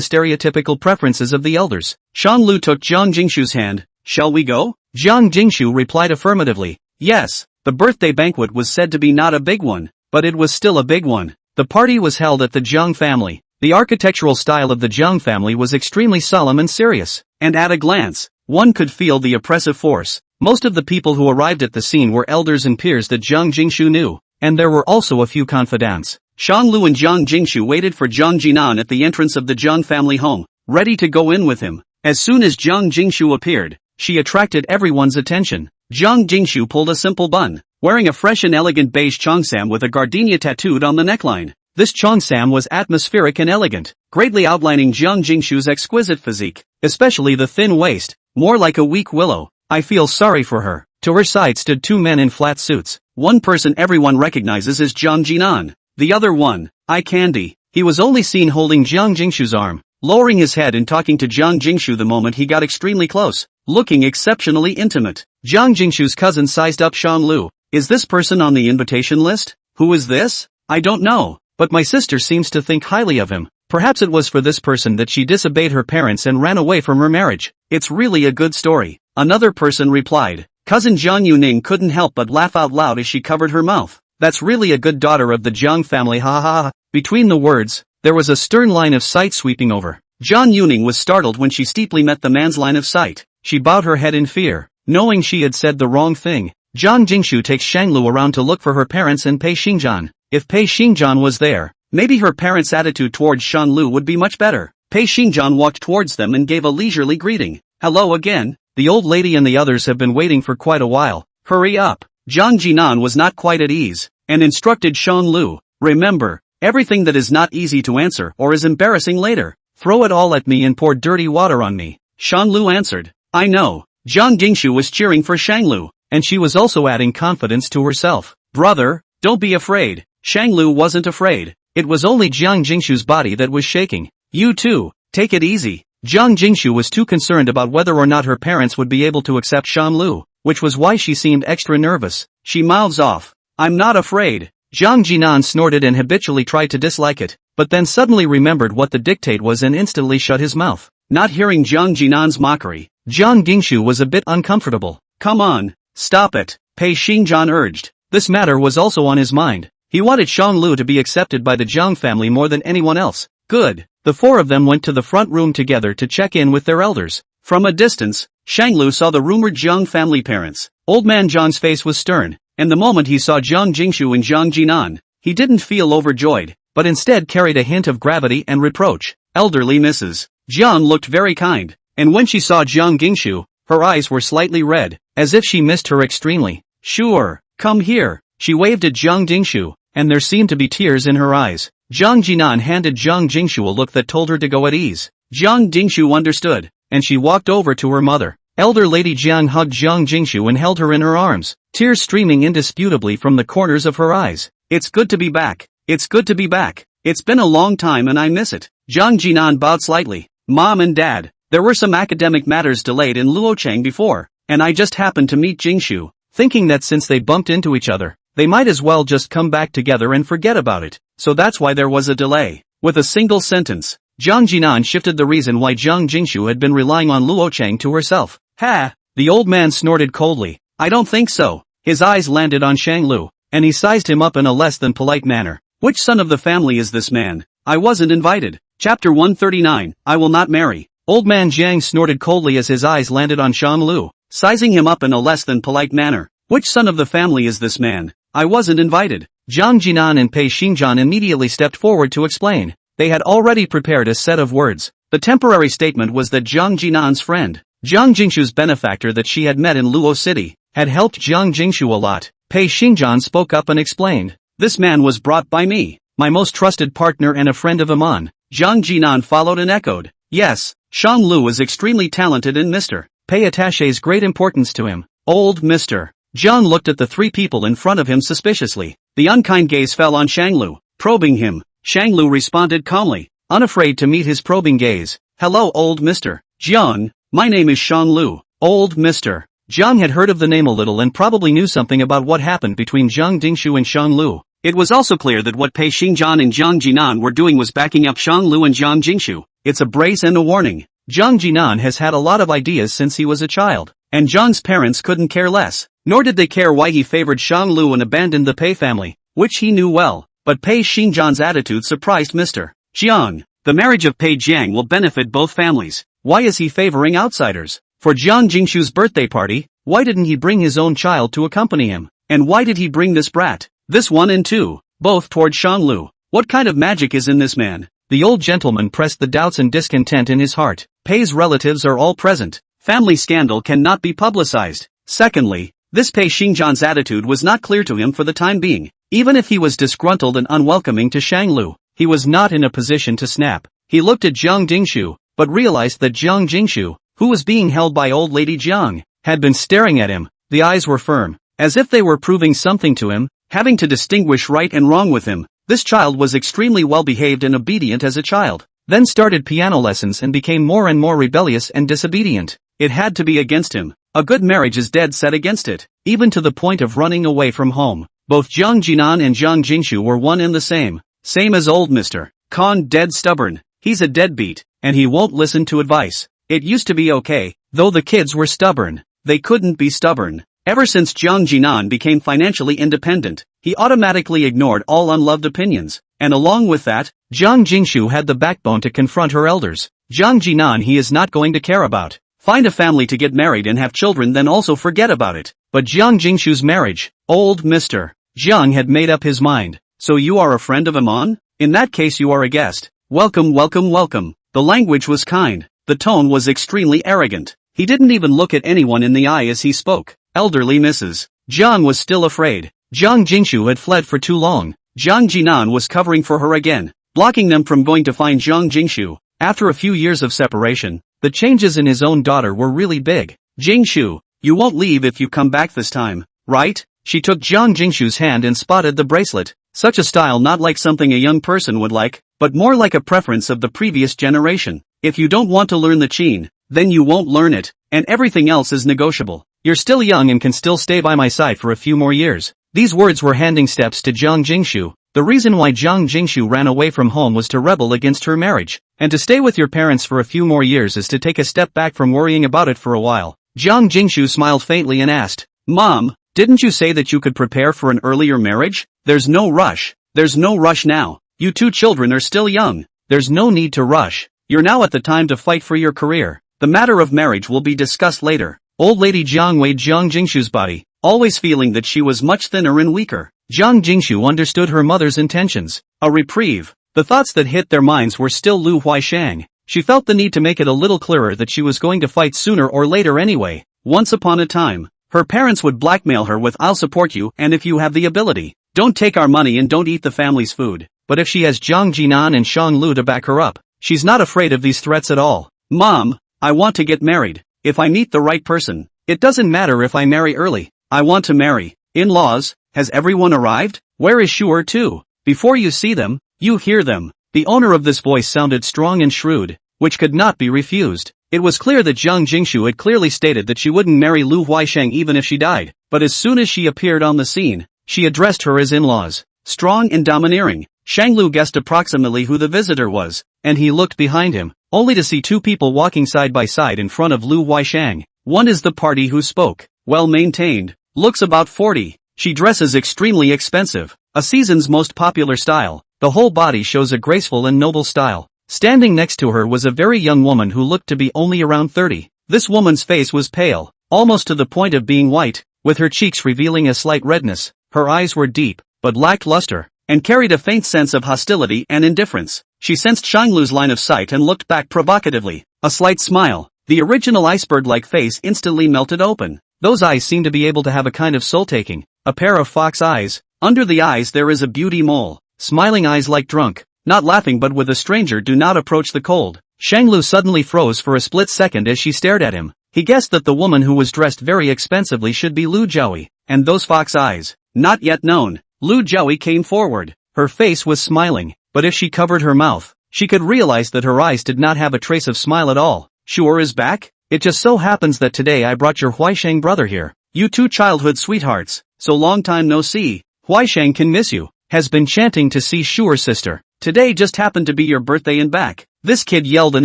stereotypical preferences of the elders. Shan Lu took Jiang Jingshu's hand. Shall we go? Jiang Jingshu replied affirmatively. Yes. The birthday banquet was said to be not a big one, but it was still a big one. The party was held at the Jiang family. The architectural style of the Jiang family was extremely solemn and serious, and at a glance, one could feel the oppressive force. Most of the people who arrived at the scene were elders and peers that Jiang Jingshu knew, and there were also a few confidants. Shang Lu and Jiang Jingshu waited for Jiang Jinan at the entrance of the Jiang family home, ready to go in with him. As soon as Jiang Jingshu appeared, she attracted everyone's attention. Jiang Jingshu pulled a simple bun, wearing a fresh and elegant beige cheongsam with a gardenia tattooed on the neckline. This cheongsam was atmospheric and elegant, greatly outlining Jiang Jingshu's exquisite physique, especially the thin waist, more like a weak willow. I feel sorry for her. To her side stood two men in flat suits. One person everyone recognizes as Jiang Jinan. The other one, Eye Candy. He was only seen holding Jiang Jingshu's arm, lowering his head and talking to Jiang Jingshu the moment he got extremely close, looking exceptionally intimate. Jiang Jingshu's cousin sized up Shang Lu. Is this person on the invitation list? Who is this? I don't know. But my sister seems to think highly of him. Perhaps it was for this person that she disobeyed her parents and ran away from her marriage. It's really a good story. Another person replied. Cousin Jiang Yuning couldn't help but laugh out loud as she covered her mouth. That's really a good daughter of the Jiang family, ha ha ha. Between the words, there was a stern line of sight sweeping over. Jiang Yuning was startled when she steeply met the man's line of sight. She bowed her head in fear, knowing she had said the wrong thing. Jiang Jingshu takes Shanglu around to look for her parents and Pei Xingjian. If Pei Xingjian was there, maybe her parents' attitude towards Shan Lu would be much better. Pei Xingjian walked towards them and gave a leisurely greeting. Hello again. The old lady and the others have been waiting for quite a while. Hurry up. Jiang Jinan was not quite at ease, and instructed Shan Lu. Remember, everything that is not easy to answer or is embarrassing later, throw it all at me and pour dirty water on me. Shan Lu answered. I know. Jiang Jingshu was cheering for Shang Lu, and she was also adding confidence to herself. Brother, don't be afraid. Shang Lu wasn't afraid. It was only Jiang Jingshu's body that was shaking. You too, take it easy. Jiang Jingshu was too concerned about whether or not her parents would be able to accept Shan Lu, which was why she seemed extra nervous. She mouths off. I'm not afraid. Jiang Jinan snorted and habitually tried to dislike it, but then suddenly remembered what the dictate was and instantly shut his mouth. Not hearing Jiang Jinan's mockery, Jiang Jingshu was a bit uncomfortable. Come on, stop it, Pei Xingjian urged. This matter was also on his mind. He wanted Shang Lu to be accepted by the Jiang family more than anyone else. Good. The four of them went to the front room together to check in with their elders. From a distance, Shang Lu saw the rumored Jiang family parents. Old man Jiang's face was stern, and the moment he saw Jiang Jingshu and Jiang Jinan, he didn't feel overjoyed, but instead carried a hint of gravity and reproach. Elderly Mrs. Jiang looked very kind, and when she saw Jiang Jingshu, her eyes were slightly red, as if she missed her extremely. Sure, come here. She waved at Jiang Jingshu, and there seemed to be tears in her eyes. Jiang Jinan handed Jiang Jingshu a look that told her to go at ease. Jiang Jingshu understood, and she walked over to her mother. Elder Lady Jiang hugged Jiang Jingshu and held her in her arms, tears streaming indisputably from the corners of her eyes. It's good to be back. It's good to be back. It's been a long time and I miss it. Jiang Jinan bowed slightly. Mom and Dad, there were some academic matters delayed in Luochang before, and I just happened to meet Jingshu, thinking that since they bumped into each other, they might as well just come back together and forget about it, so that's why there was a delay. With a single sentence, Jiang Jinan shifted the reason why Jiang Jingshu had been relying on Luochang to herself. Ha! The old man snorted coldly. I don't think so. His eyes landed on Shang Lu, and he sized him up in a less than polite manner. Which son of the family is this man? I wasn't invited. Chapter 139, I will not marry. Old man Jiang snorted coldly as his eyes landed on Shang Lu, sizing him up in a less than polite manner. Which son of the family is this man? I wasn't invited. Zhang Jinan and Pei Xingjian immediately stepped forward to explain. They had already prepared a set of words. The temporary statement was that Zhang Jinan's friend, Jiang Jingshu's benefactor that she had met in Luo City, had helped Jiang Jingshu a lot. Pei Xingjian spoke up and explained. This man was brought by me, my most trusted partner and a friend of Amon. Zhang Jinan followed and echoed. Yes, Shang Lu is extremely talented and Mr. Pei attaches great importance to him. Old Mr. Jiang looked at the three people in front of him suspiciously. The unkind gaze fell on Shang Lu, probing him. Shang Lu responded calmly, unafraid to meet his probing gaze. Hello old Mr. Jiang, my name is Shang Lu. Old Mr. Jiang had heard of the name a little and probably knew something about what happened between Jiang Dingshu and Shang Lu. It was also clear that what Pei Xingjian and Jiang Jinan were doing was backing up Shang Lu and Jiang Jingshu. It's a brace and a warning. Jiang Jinan has had a lot of ideas since he was a child, and Jiang's parents couldn't care less, nor did they care why he favored Shang Lu and abandoned the Pei family, which he knew well. But Pei Xingjian's attitude surprised Mr. Jiang. The marriage of Pei Jiang will benefit both families. Why is he favoring outsiders? For Jiang Jingshu's birthday party, why didn't he bring his own child to accompany him? And why did he bring this brat? This one and two, both toward Shang Lu. What kind of magic is in this man? The old gentleman pressed the doubts and discontent in his heart. Pei's relatives are all present. Family scandal cannot be publicized. Secondly, this Pei Xingjian's attitude was not clear to him for the time being. Even if he was disgruntled and unwelcoming to Shang Lu, he was not in a position to snap. He looked at Jiang Dingshu, but realized that Jiang Jingshu, who was being held by old lady Jiang, had been staring at him. The eyes were firm, as if they were proving something to him, having to distinguish right and wrong with him. This child was extremely well behaved and obedient as a child, then started piano lessons and became more and more rebellious and disobedient. It had to be against him. A good marriage is dead set against it, even to the point of running away from home. Both Jiang Jinan and Jiang Jingshu were one and the same. Same as old Mr. Khan, dead stubborn. He's a deadbeat, and he won't listen to advice. It used to be okay, though the kids were stubborn. They couldn't be stubborn. Ever since Jiang Jinan became financially independent, he automatically ignored all unloved opinions, and along with that, Jiang Jingshu had the backbone to confront her elders. Jiang Jinan he is not going to care about. Find a family to get married and have children, then also forget about it. But Jiang Jingshu's marriage, old Mr. Jiang had made up his mind. So you are a friend of Amon? In that case you are a guest. Welcome, welcome, welcome. The language was kind. The tone was extremely arrogant. He didn't even look at anyone in the eye as he spoke. Elderly Mrs. Jiang was still afraid. Jiang Jingshu had fled for too long. Jiang Jinan was covering for her again, blocking them from going to find Jiang Jingshu. After a few years of separation, the changes in his own daughter were really big. Jingshu, you won't leave if you come back this time, right? She took Jiang Jingshu's hand and spotted the bracelet. Such a style not like something a young person would like, but more like a preference of the previous generation. If you don't want to learn the qin, then you won't learn it, and everything else is negotiable. You're still young and can still stay by my side for a few more years. These words were handing steps to Jiang Jingshu. The reason why Jiang Jingshu ran away from home was to rebel against her marriage, and to stay with your parents for a few more years is to take a step back from worrying about it for a while. Jiang Jingshu smiled faintly and asked, Mom, didn't you say that you could prepare for an earlier marriage? There's no rush. There's no rush now. You two children are still young. There's no need to rush. You're now at the time to fight for your career. The matter of marriage will be discussed later. Old lady Jiang weighed Jiang Jingshu's body, always feeling that she was much thinner and weaker. Jiang Jingshu understood her mother's intentions. A reprieve. The thoughts that hit their minds were still Lu Huaishang. She felt the need to make it a little clearer that she was going to fight sooner or later anyway. Once upon a time, her parents would blackmail her with I'll support you and if you have the ability, don't take our money and don't eat the family's food. But if she has Jiang Jinan and Shang Lu to back her up, she's not afraid of these threats at all. Mom, I want to get married. If I meet the right person, it doesn't matter if I marry early. I want to marry. In-laws, has everyone arrived? Where is Shuer too? Before you see them, you hear them. The owner of this voice sounded strong and shrewd, which could not be refused. It was clear that Jiang Jingshu had clearly stated that she wouldn't marry Lu Huaisheng even if she died, but as soon as she appeared on the scene, she addressed her as in-laws. Strong and domineering, Shang Lu guessed approximately who the visitor was, and he looked behind him, only to see two people walking side by side in front of Lu Huaisheng. One is the party who spoke, well-maintained, looks about 40, she dresses extremely expensive, a season's most popular style, the whole body shows a graceful and noble style. Standing next to her was a very young woman who looked to be only around 30. This woman's face was pale, almost to the point of being white, with her cheeks revealing a slight redness. Her eyes were deep, but lacked luster, and carried a faint sense of hostility and indifference. She sensed Shanglu's line of sight and looked back provocatively. A slight smile. The original iceberg-like face instantly melted open. Those eyes seemed to be able to have a kind of soul-taking. A pair of fox eyes. Under the eyes there is a beauty mole. Smiling eyes like drunk. Not laughing but with a stranger do not approach the cold. Shanglu suddenly froze for a split second as she stared at him. He guessed that the woman who was dressed very expensively should be Lu Jiaoyi. And those fox eyes. Not yet known. Lu Jiaoyi came forward. Her face was smiling, but if she covered her mouth, she could realize that her eyes did not have a trace of smile at all. Sure is back? It just so happens that today I brought your Huaisheng brother here. You two childhood sweethearts. So long time no see. Huaisheng can miss you. Has been chanting to see Shure's sister. Today just happened to be your birthday and back. This kid yelled and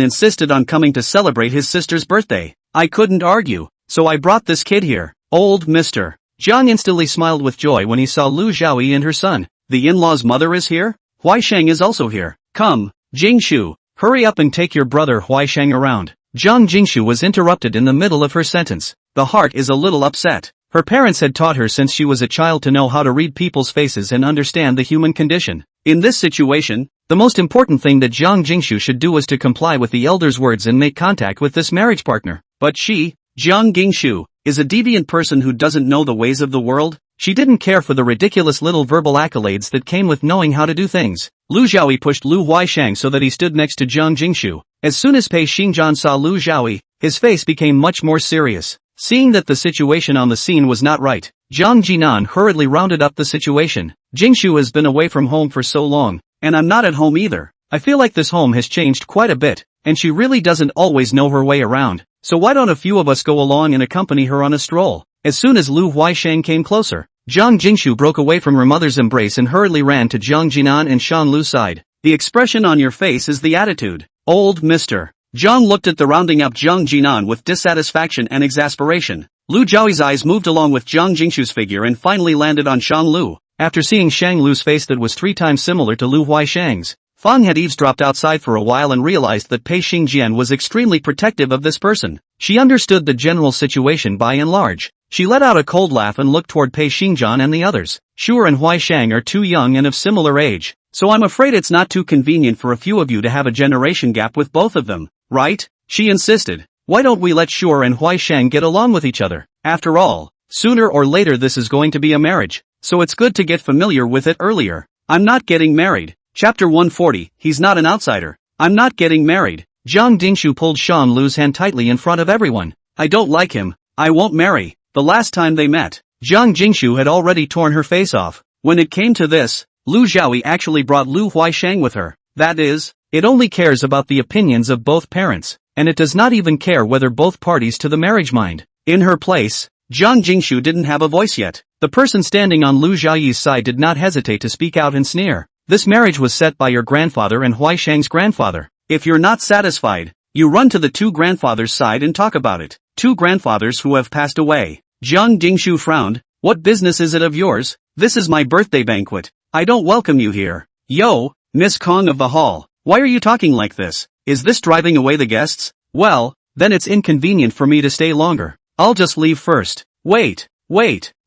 insisted on coming to celebrate his sister's birthday. I couldn't argue, so I brought this kid here. Old Mr. Jiang instantly smiled with joy when he saw Lu Jiaoyi and her son. The in-law's mother is here? Huaisheng is also here. Come, Jingshu, hurry up and take your brother Huaisheng around. Jiang Jingshu was interrupted in the middle of her sentence. The heart is a little upset. Her parents had taught her since she was a child to know how to read people's faces and understand the human condition. In this situation, the most important thing that Jiang Jingshu should do was to comply with the elder's words and make contact with this marriage partner. But she, Jiang Jingshu, is a deviant person who doesn't know the ways of the world. She didn't care for the ridiculous little verbal accolades that came with knowing how to do things. Lu Jiaoyi pushed Lu Huaisheng so that he stood next to Jiang Jingshu. As soon as Pei Xingjian saw Lu Jiaoyi, his face became much more serious. Seeing that the situation on the scene was not right, Jiang Jinan hurriedly rounded up the situation. Jingshu has been away from home for so long, and I'm not at home either. I feel like this home has changed quite a bit, and she really doesn't always know her way around. So why don't a few of us go along and accompany her on a stroll? As soon as Lu Huaisheng came closer, Jiang Jingshu broke away from her mother's embrace and hurriedly ran to Jiang Jinan and Shan Lu's side. The expression on your face is the attitude. Old Mr. Jiang looked at the rounding up Jiang Jinan with dissatisfaction and exasperation. Lu Jiaoyi's eyes moved along with Jiang Jingshu's figure and finally landed on Shang Lu. After seeing Shang Lu's face that was 3 times similar to Lu Huaisheng's, Fang had eavesdropped outside for a while and realized that Pei Xingjian was extremely protective of this person. She understood the general situation by and large. She let out a cold laugh and looked toward Pei Xingjian and the others. Shure and Huaisheng are too young and of similar age, so I'm afraid it's not too convenient for a few of you to have a generation gap with both of them, right? She insisted. Why don't we let Shure and Huaisheng get along with each other? After all, sooner or later this is going to be a marriage, so it's good to get familiar with it earlier. I'm not getting married. Chapter 140, he's not an outsider. I'm not getting married. Jiang Jingshu pulled Shan Lu's hand tightly in front of everyone. I don't like him. I won't marry. The last time they met, Jiang Jingshu had already torn her face off. When it came to this, Lu Jiaoyi actually brought Lu Huaisheng with her. That is, it only cares about the opinions of both parents, and it does not even care whether both parties to the marriage mind. In her place, Jiang Jingshu didn't have a voice yet. The person standing on Lu Jiaoyi's side did not hesitate to speak out and sneer. This marriage was set by your grandfather and Huaisheng's grandfather. If you're not satisfied, you run to the 2 grandfathers' side and talk about it. 2 grandfathers who have passed away. Jiang Jingshu frowned. What business is it of yours? This is my birthday banquet. I don't welcome you here. Yo, Miss Kong of the hall. Why are you talking like this? Is this driving away the guests? Well, then it's inconvenient for me to stay longer. I'll just leave first. Wait.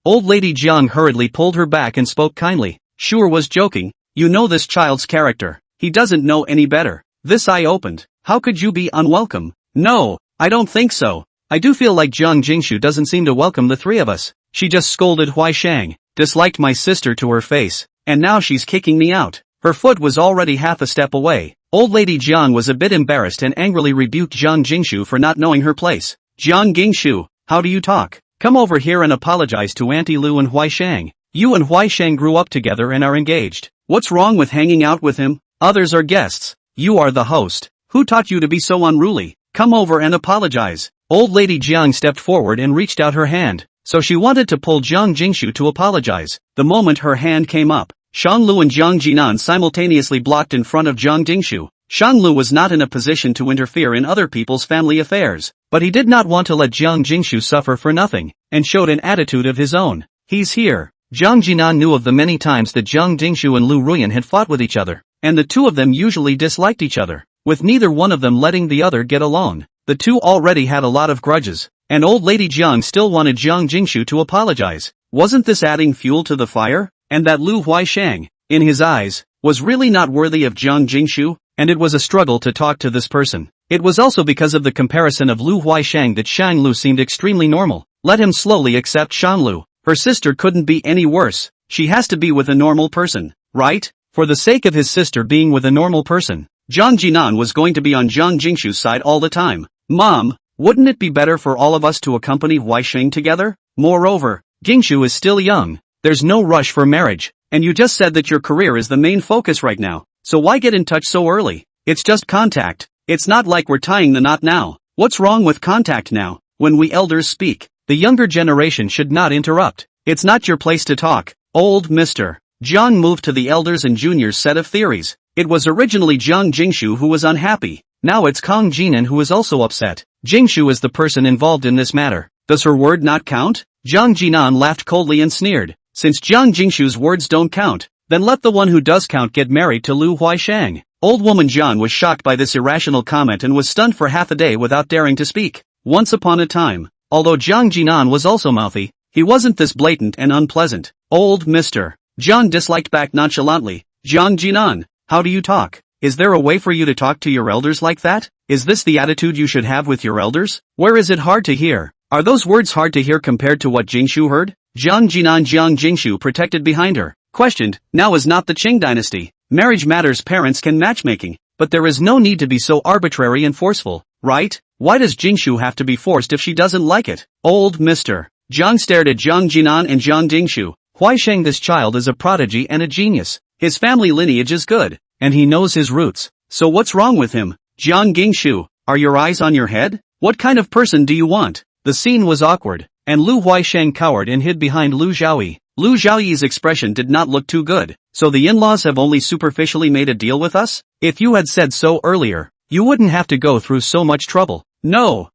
Old Lady Jiang hurriedly pulled her back and spoke kindly. Sure was joking. You know this child's character. He doesn't know any better. This eye opened. How could you be unwelcome? No, I don't think so. I do feel like Jiang Jingshu doesn't seem to welcome the 3 of us. She just scolded Huaisheng, disliked my sister to her face, and now she's kicking me out. Her foot was already half a step away. Old Lady Jiang was a bit embarrassed and angrily rebuked Jiang Jingshu for not knowing her place. Jiang Jingshu, how do you talk? Come over here and apologize to Auntie Lu and Huaisheng. You and Huaisheng grew up together and are engaged. What's wrong with hanging out with him? Others are guests. You are the host. Who taught you to be so unruly? Come over and apologize. Old Lady Jiang stepped forward and reached out her hand, so she wanted to pull Jiang Jingshu to apologize. The moment her hand came up, Shang Lu and Jiang Jinan simultaneously blocked in front of Jiang Jingshu. Shang Lu was not in a position to interfere in other people's family affairs, but he did not want to let Jiang Jingshu suffer for nothing, and showed an attitude of his own. He's here. Jiang Jinan knew of the many times that Jiang Jingshu and Lu Ruyan had fought with each other, and the 2 of them usually disliked each other. with neither one of them letting the other get along. The two already had a lot of grudges, and old lady Jiang still wanted Jiang Jingshu to apologize. Wasn't this adding fuel to the fire? And that Lu Huaishang, in his eyes, was really not worthy of Jiang Jingshu, and it was a struggle to talk to this person. It was also because of the comparison of Lu Huaishang that Shanglu seemed extremely normal. Let him slowly accept Shanglu. Her sister couldn't be any worse. She has to be with a normal person, right? For the sake of his sister being with a normal person, Jiang Jinan was going to be on Jiang Jingshu's side all the time. Mom, wouldn't it be better for all of us to accompany Huaisheng together? Moreover, Jingshu is still young. There's no rush for marriage, and you just said that your career is the main focus right now, so why get in touch so early? It's just contact. It's not like we're tying the knot now. What's wrong with contact now? When we elders speak, the younger generation should not interrupt. It's not your place to talk, old mister. Jiang moved to the elders and juniors set of theories. It was originally Jiang Jingshu who was unhappy. Now it's Kang Jinan who is also upset. Jingshu is the person involved in this matter. Does her word not count? Jiang Jinan laughed coldly and sneered. Since Jiang Jingshu's words don't count, then let the one who does count get married to Lu Huaishang. Old woman Jian was shocked by this irrational comment and was stunned for half a day without daring to speak. Once upon a time, although Jiang Jinan was also mouthy, he wasn't this blatant and unpleasant. Old mister. Jiang disliked back nonchalantly. Jiang Jinan, how do you talk? Is there a way for you to talk to your elders like that? Is this the attitude you should have with your elders? Where is it hard to hear? Are those words hard to hear compared to what Jingshu heard? Jiang Jinan Jiang Jingshu protected behind her, questioned. Now is not the Qing dynasty. Marriage matters, parents can matchmaking, but there is no need to be so arbitrary and forceful, right? Why does Jingshu have to be forced if she doesn't like it? Old mister. Jiang stared at Jiang Jinan and Jiang Jingshu. Huaisheng, this child is a prodigy and a genius. His family lineage is good, and he knows his roots. So what's wrong with him? Jiang Jingshu, are your eyes on your head? What kind of person do you want? The scene was awkward, and Lu Huaisheng cowered and hid behind Lu Zhaoyi. Lu Zhaoyi's expression did not look too good. So the in-laws have only superficially made a deal with us? If you had said so earlier, you wouldn't have to go through so much trouble. No.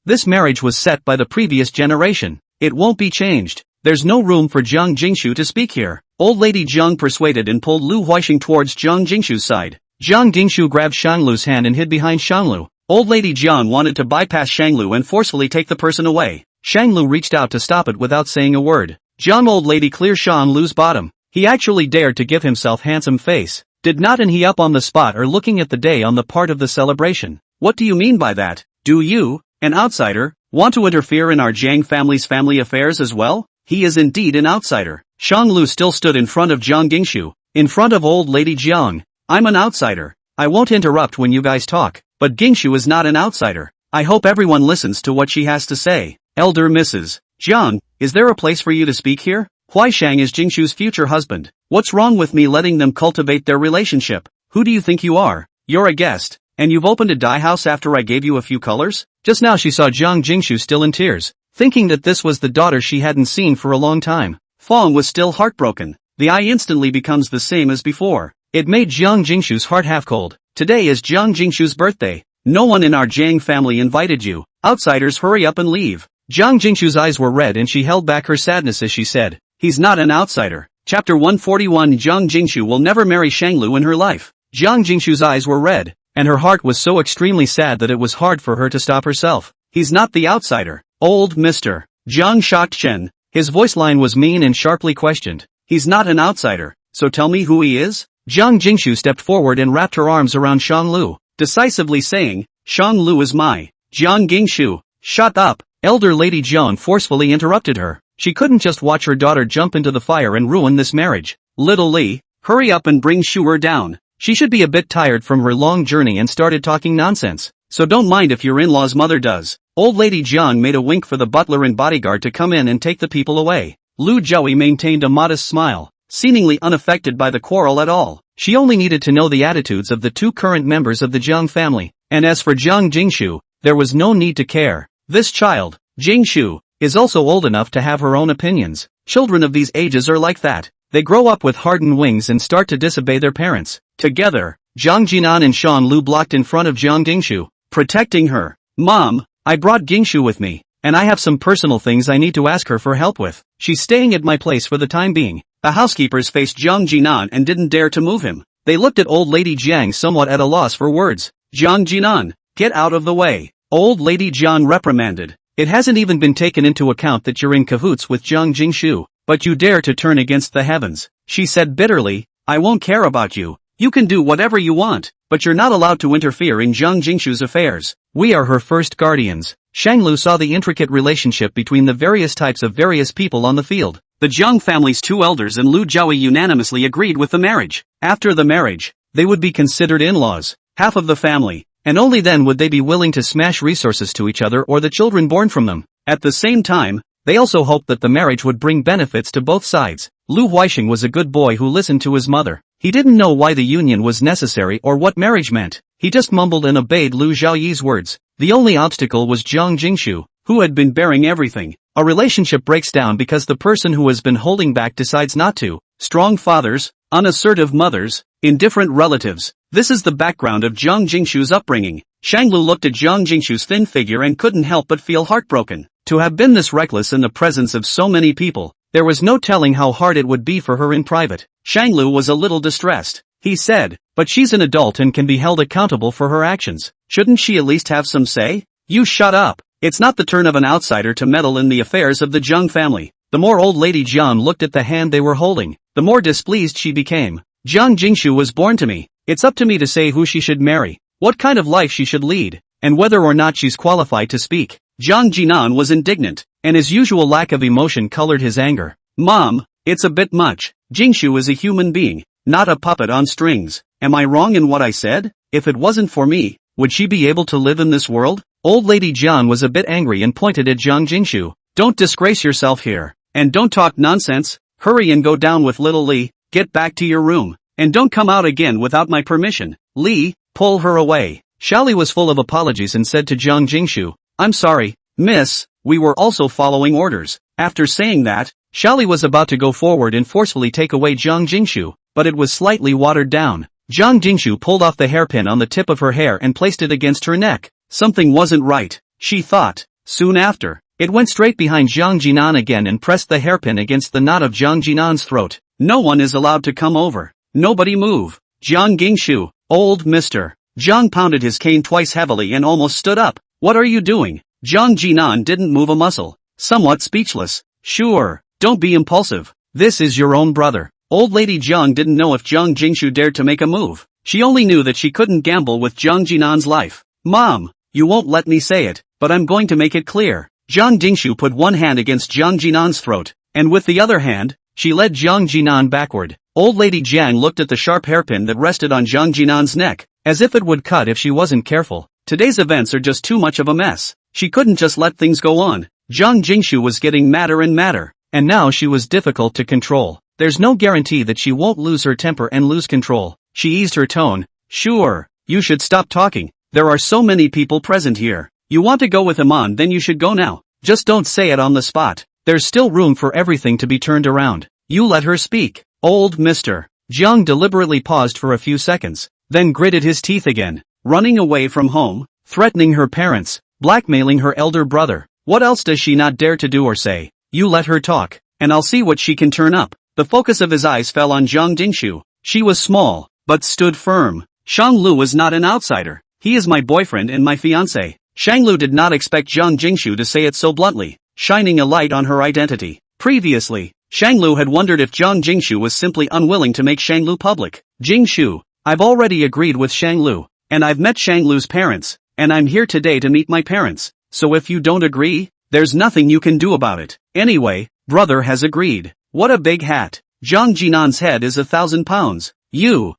This marriage was set by the previous generation. It won't be changed. There's no room for Jiang Jingshu to speak here. Old lady Jiang persuaded and pulled Lu Huaisheng towards Jiang Jingshu's side. Jiang Jingshu grabbed Shanglu's hand and hid behind Shanglu. Old lady Jiang wanted to bypass Shanglu and forcefully take the person away. Shanglu reached out to stop it without saying a word. Jiang old lady cleared Shanglu's bottom. He actually dared to give himself handsome face. Did not and he up on the spot or looking at the day on the part of the celebration. What do you mean by that? Do you, an outsider, want to interfere in our Jiang family's family affairs as well? He is indeed an outsider. Shanglu still stood in front of Jiang Jingshu, in front of old lady Jiang. I'm an outsider. I won't interrupt when you guys talk, but Jingshu is not an outsider. I hope everyone listens to what she has to say. Elder Mrs. Jiang, is there a place for you to speak here? Huaisheng is Jingshu's future husband. What's wrong with me letting them cultivate their relationship? Who do you think you are? You're a guest, and you've opened a dye house after I gave you a few colors? Just now she saw Jiang Jingshu still in tears, thinking that this was the daughter she hadn't seen for a long time. Fong was still heartbroken. The eye instantly becomes the same as before. It made Jiang Jingshu's heart half cold. Today is Jiang Jingshu's birthday. No one in our Jiang family invited you. Outsiders, hurry up and leave. Jiang Jingshu's eyes were red and she held back her sadness as she said, he's not an outsider. Chapter 141. Jiang Jingshu will never marry Shanglu in her life. Jiang Jingshu's eyes were red, and her heart was so extremely sad that it was hard for her to stop herself. He's not the outsider. Old mister. Jiang shocked Chen. His voice line was mean and sharply questioned. He's not an outsider, so tell me who he is? Jiang Jingshu stepped forward and wrapped her arms around Shanglu, decisively saying, Shanglu is my. Jiang Jingshu, shut up. Elder Lady Jiang forcefully interrupted her. She couldn't just watch her daughter jump into the fire and ruin this marriage. Little Li, hurry up and bring Shu'er down. She should be a bit tired from her long journey and started talking nonsense. So don't mind if your in-law's mother does. Old Lady Jiang made a wink for the butler and bodyguard to come in and take the people away. Lu Zhaoyi maintained a modest smile, seemingly unaffected by the quarrel at all. She only needed to know the attitudes of the two current members of the Jiang family, and as for Jiang Jingshu, there was no need to care. This child, Jingshu, is also old enough to have her own opinions. Children of these ages are like that. They grow up with hardened wings and start to disobey their parents. Together, Jiang Jinan and Shan Lu blocked in front of Jiang Jingshu, protecting her. Mom, I brought Jingshu with me, and I have some personal things I need to ask her for help with. She's staying at my place for the time being. The housekeepers faced Jiang Jinan and didn't dare to move him. They looked at old lady Jiang somewhat at a loss for words. Jiang Jinan, get out of the way. Old lady Jiang reprimanded. It hasn't even been taken into account that you're in cahoots with Jiang Jingshu, but you dare to turn against the heavens. She said bitterly, I won't care about you. You can do whatever you want, but you're not allowed to interfere in Jiang Jingshu's affairs. We are her first guardians. Shanglu saw the intricate relationship between the various types of various people on the field. The Jiang family's two elders and Lu Jiaoyi unanimously agreed with the marriage. After the marriage, they would be considered in-laws, half of the family, and only then would they be willing to smash resources to each other or the children born from them. At the same time, they also hoped that the marriage would bring benefits to both sides. Lu Huixing was a good boy who listened to his mother. He didn't know why the union was necessary or what marriage meant. He just mumbled and obeyed Lu Xiaoyi's words. The only obstacle was Jiang Jingshu, who had been bearing everything. A relationship breaks down because the person who has been holding back decides not to. Strong fathers, unassertive mothers, indifferent relatives. This is the background of Jiang Jingshu's upbringing. Shanglu looked at Jiang Jingshu's thin figure and couldn't help but feel heartbroken. To have been this reckless in the presence of so many people, there was no telling how hard it would be for her in private. Shanglu was a little distressed. He said, but she's an adult and can be held accountable for her actions. Shouldn't she at least have some say? You shut up. It's not the turn of an outsider to meddle in the affairs of the Jiang family. The more old lady Jiang looked at the hand they were holding, the more displeased she became. Jiang Jingshu was born to me. It's up to me to say who she should marry, what kind of life she should lead, and whether or not she's qualified to speak. Jiang Jinan was indignant, and his usual lack of emotion colored his anger. Mom, it's a bit much. Jingshu is a human being, not a puppet on strings. Am I wrong in what I said? If it wasn't for me, would she be able to live in this world? Old lady Jiang was a bit angry and pointed at Jiang Jingshu. Don't disgrace yourself here, and don't talk nonsense. Hurry and go down with little Li, get back to your room, and don't come out again without my permission. Li, pull her away. Xiaoli was full of apologies and said to Jiang Jingshu, I'm sorry, miss, we were also following orders. After saying that, Xiaoli was about to go forward and forcefully take away Jiang Jingshu, but it was slightly watered down. Jiang Jingshu pulled off the hairpin on the tip of her hair and placed it against her neck. Something wasn't right, she thought. Soon after, it went straight behind Jiang Jinan again and pressed the hairpin against the knot of Jiang Jinan's throat. No one is allowed to come over. Nobody move. Jiang Jingshu, old mister. Jiang pounded his cane twice heavily and almost stood up. What are you doing? Jiang Jinan didn't move a muscle. Somewhat speechless. Sure, don't be impulsive. This is your own brother. Old lady Jiang didn't know if Jiang Jingshu dared to make a move. She only knew that she couldn't gamble with Jiang Jinan's life. Mom, you won't let me say it, but I'm going to make it clear. Jiang Jingshu put one hand against Jiang Jinan's throat, and with the other hand, she led Jiang Jinan backward. Old lady Jiang looked at the sharp hairpin that rested on Jiang Jinan's neck, as if it would cut if she wasn't careful. Today's events are just too much of a mess. She couldn't just let things go on. Jiang Jingshu was getting madder and madder, and now she was difficult to control. There's no guarantee that she won't lose her temper and lose control. She eased her tone. Sure, you should stop talking. There are so many people present here. You want to go with Iman, then you should go now. Just don't say it on the spot. There's still room for everything to be turned around. You let her speak. Old mister. Jiang deliberately paused for a few seconds, then gritted his teeth again. Running away from home, threatening her parents, blackmailing her elder brother. What else does she not dare to do or say? You let her talk, and I'll see what she can turn up. The focus of his eyes fell on Jiang Jingshu. She was small, but stood firm. Shanglu was not an outsider. He is my boyfriend and my fiancé. Shanglu did not expect Jiang Jingshu to say it so bluntly, shining a light on her identity. Previously, Shanglu had wondered if Jiang Jingshu was simply unwilling to make Shanglu public. Jingshu, I've already agreed with Shanglu, and I've met Shanglu's parents, and I'm here today to meet my parents. So if you don't agree, there's nothing you can do about it. Anyway, brother has agreed. What a big hat. Jiang Jinan's head is 1,000 pounds. You,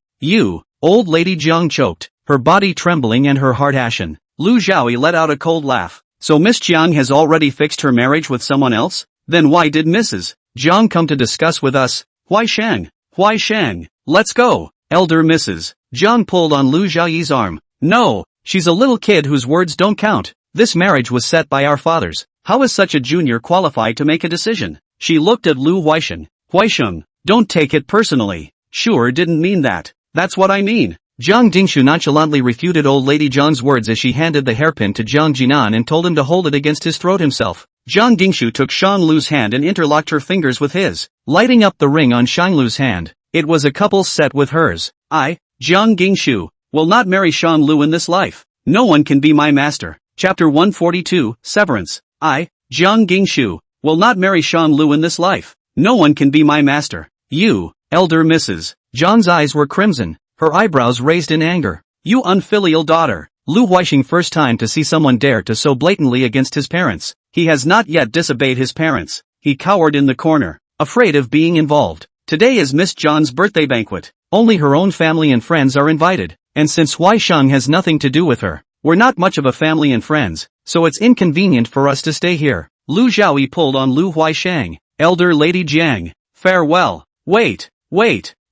old lady Jiang choked, her body trembling and her heart ashen. Lu Xiaoyi let out a cold laugh. So Miss Jiang has already fixed her marriage with someone else? Then why did Mrs. Jiang come to discuss with us? Huai Shang, let's go. Elder Mrs. Jiang pulled on Lu Xiaoyi's arm. No, she's a little kid whose words don't count. This marriage was set by our fathers. How is such a junior qualified to make a decision? She looked at Lu Huixing. Huixing, don't take it personally. Sure, didn't mean that. That's what I mean. Jiang Jingshu nonchalantly refuted old lady Jiang's words as she handed the hairpin to Jiang Jinan and told him to hold it against his throat himself. Jiang Jingshu took Shang Lu's hand and interlocked her fingers with his, lighting up the ring on Shang Lu's hand. It was a couple's set with hers. I, Jiang Gingshu, will not marry Shan Lu in this life. No one can be my master. Chapter 142, Severance. I, Jiang Gingshu, will not marry Shan Lu in this life. No one can be my master. You, elder Mrs. Zhang's eyes were crimson, her eyebrows raised in anger. You unfilial daughter. Lu Huaixing first time to see someone dare to so blatantly against his parents. He has not yet disobeyed his parents. He cowered in the corner, afraid of being involved. Today is Miss Zhang's birthday banquet. Only her own family and friends are invited. And since Huaisheng has nothing to do with her, we're not much of a family and friends, so it's inconvenient for us to stay here. Lu Zhaoyi pulled on Lu Huaisheng. Elder Lady Jiang, farewell. Wait,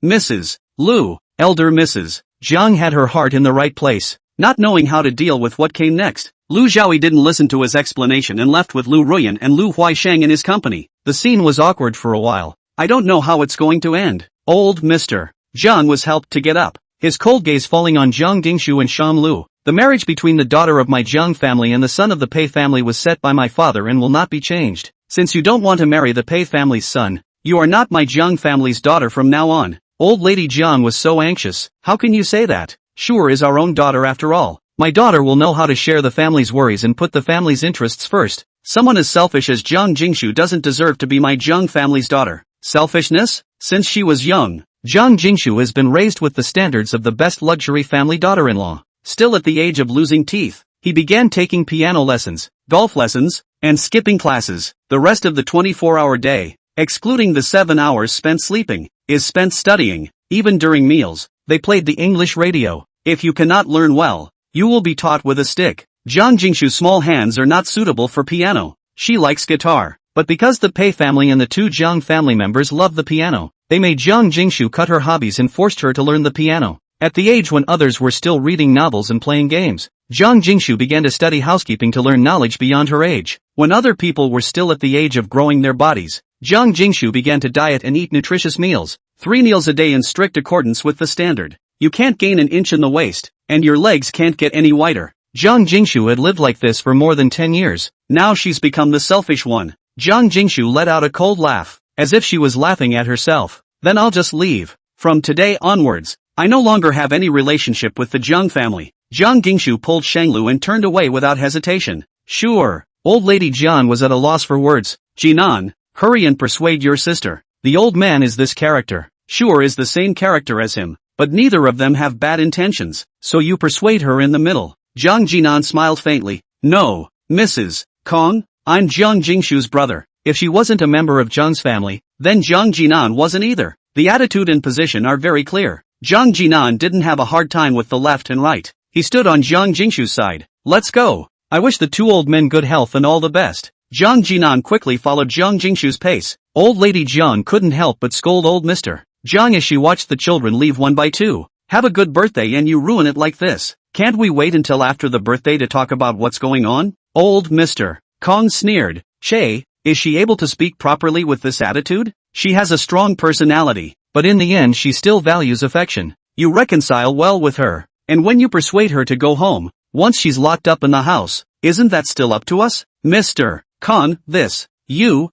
Mrs. Lu. Elder Mrs. Zhang had her heart in the right place, not knowing how to deal with what came next. Lu Zhaoyi didn't listen to his explanation and left with Lu Ruyan and Lu Huaisheng in his company. The scene was awkward for a while. I don't know how it's going to end. Old Mr. Zhang was helped to get up, his cold gaze falling on Jiang Gingshu and Shan Lu. The marriage between the daughter of my Jiang family and the son of the Pei family was set by my father and will not be changed. Since you don't want to marry the Pei family's son, you are not my Jiang family's daughter from now on. Old Lady Jiang was so anxious. How can you say that? Sure is our own daughter after all. My daughter will know how to share the family's worries and put the family's interests first. Someone as selfish as Jiang Gingshu doesn't deserve to be my Jiang family's daughter. Selfishness? Since she was young, Jiang Gingshu has been raised with the standards of the best luxury family daughter-in-law. Still at the age of losing teeth, he began taking piano lessons, golf lessons, and skipping classes. The rest of the 24-hour day, excluding the 7 hours spent sleeping, is spent studying. Even during meals, they played the English radio. If you cannot learn well, you will be taught with a stick. Jiang Gingshu's small hands are not suitable for piano. She likes guitar. But because the Pei family and the two Jiang family members love the piano, they made Jiang Gingshu cut her hobbies and forced her to learn the piano. At the age when others were still reading novels and playing games, Jiang Gingshu began to study housekeeping to learn knowledge beyond her age. When other people were still at the age of growing their bodies, Jiang Gingshu began to diet and eat nutritious meals, 3 meals a day in strict accordance with the standard. You can't gain an inch in the waist, and your legs can't get any wider. Jiang Gingshu had lived like this for more than 10 years. Now she's become the selfish one. Jiang Gingshu let out a cold laugh, as if she was laughing at herself. Then I'll just leave. From today onwards, I no longer have any relationship with the Jiang family. Jiang Gingshu pulled Shanglu and turned away without hesitation. Sure. Old Lady Jian was at a loss for words. Jinan, hurry and persuade your sister. The old man is this character. Sure is the same character as him, but neither of them have bad intentions, so you persuade her in the middle. Jiang Jinan smiled faintly. No, Mrs. Kong, I'm Jiang Jingshu's brother. If she wasn't a member of Jiang's family, then Jiang Jinan wasn't either. The attitude and position are very clear. Jiang Jinan didn't have a hard time with the left and right. He stood on Jiang Jingshu's side. Let's go. I wish the two old men good health and all the best. Jiang Jinan quickly followed Jiang Jingshu's pace. Old Lady Jiang couldn't help but scold old Mr. Jiang as she watched the children leave one by two. Have a good birthday and you ruin it like this. Can't we wait until after the birthday to talk about what's going on? Old Mr. Kong sneered. Che, is she able to speak properly with this attitude? She has a strong personality, but in the end she still values affection. You reconcile well with her, and when you persuade her to go home, once she's locked up in the house, isn't that still up to us? Mr. Kong, you're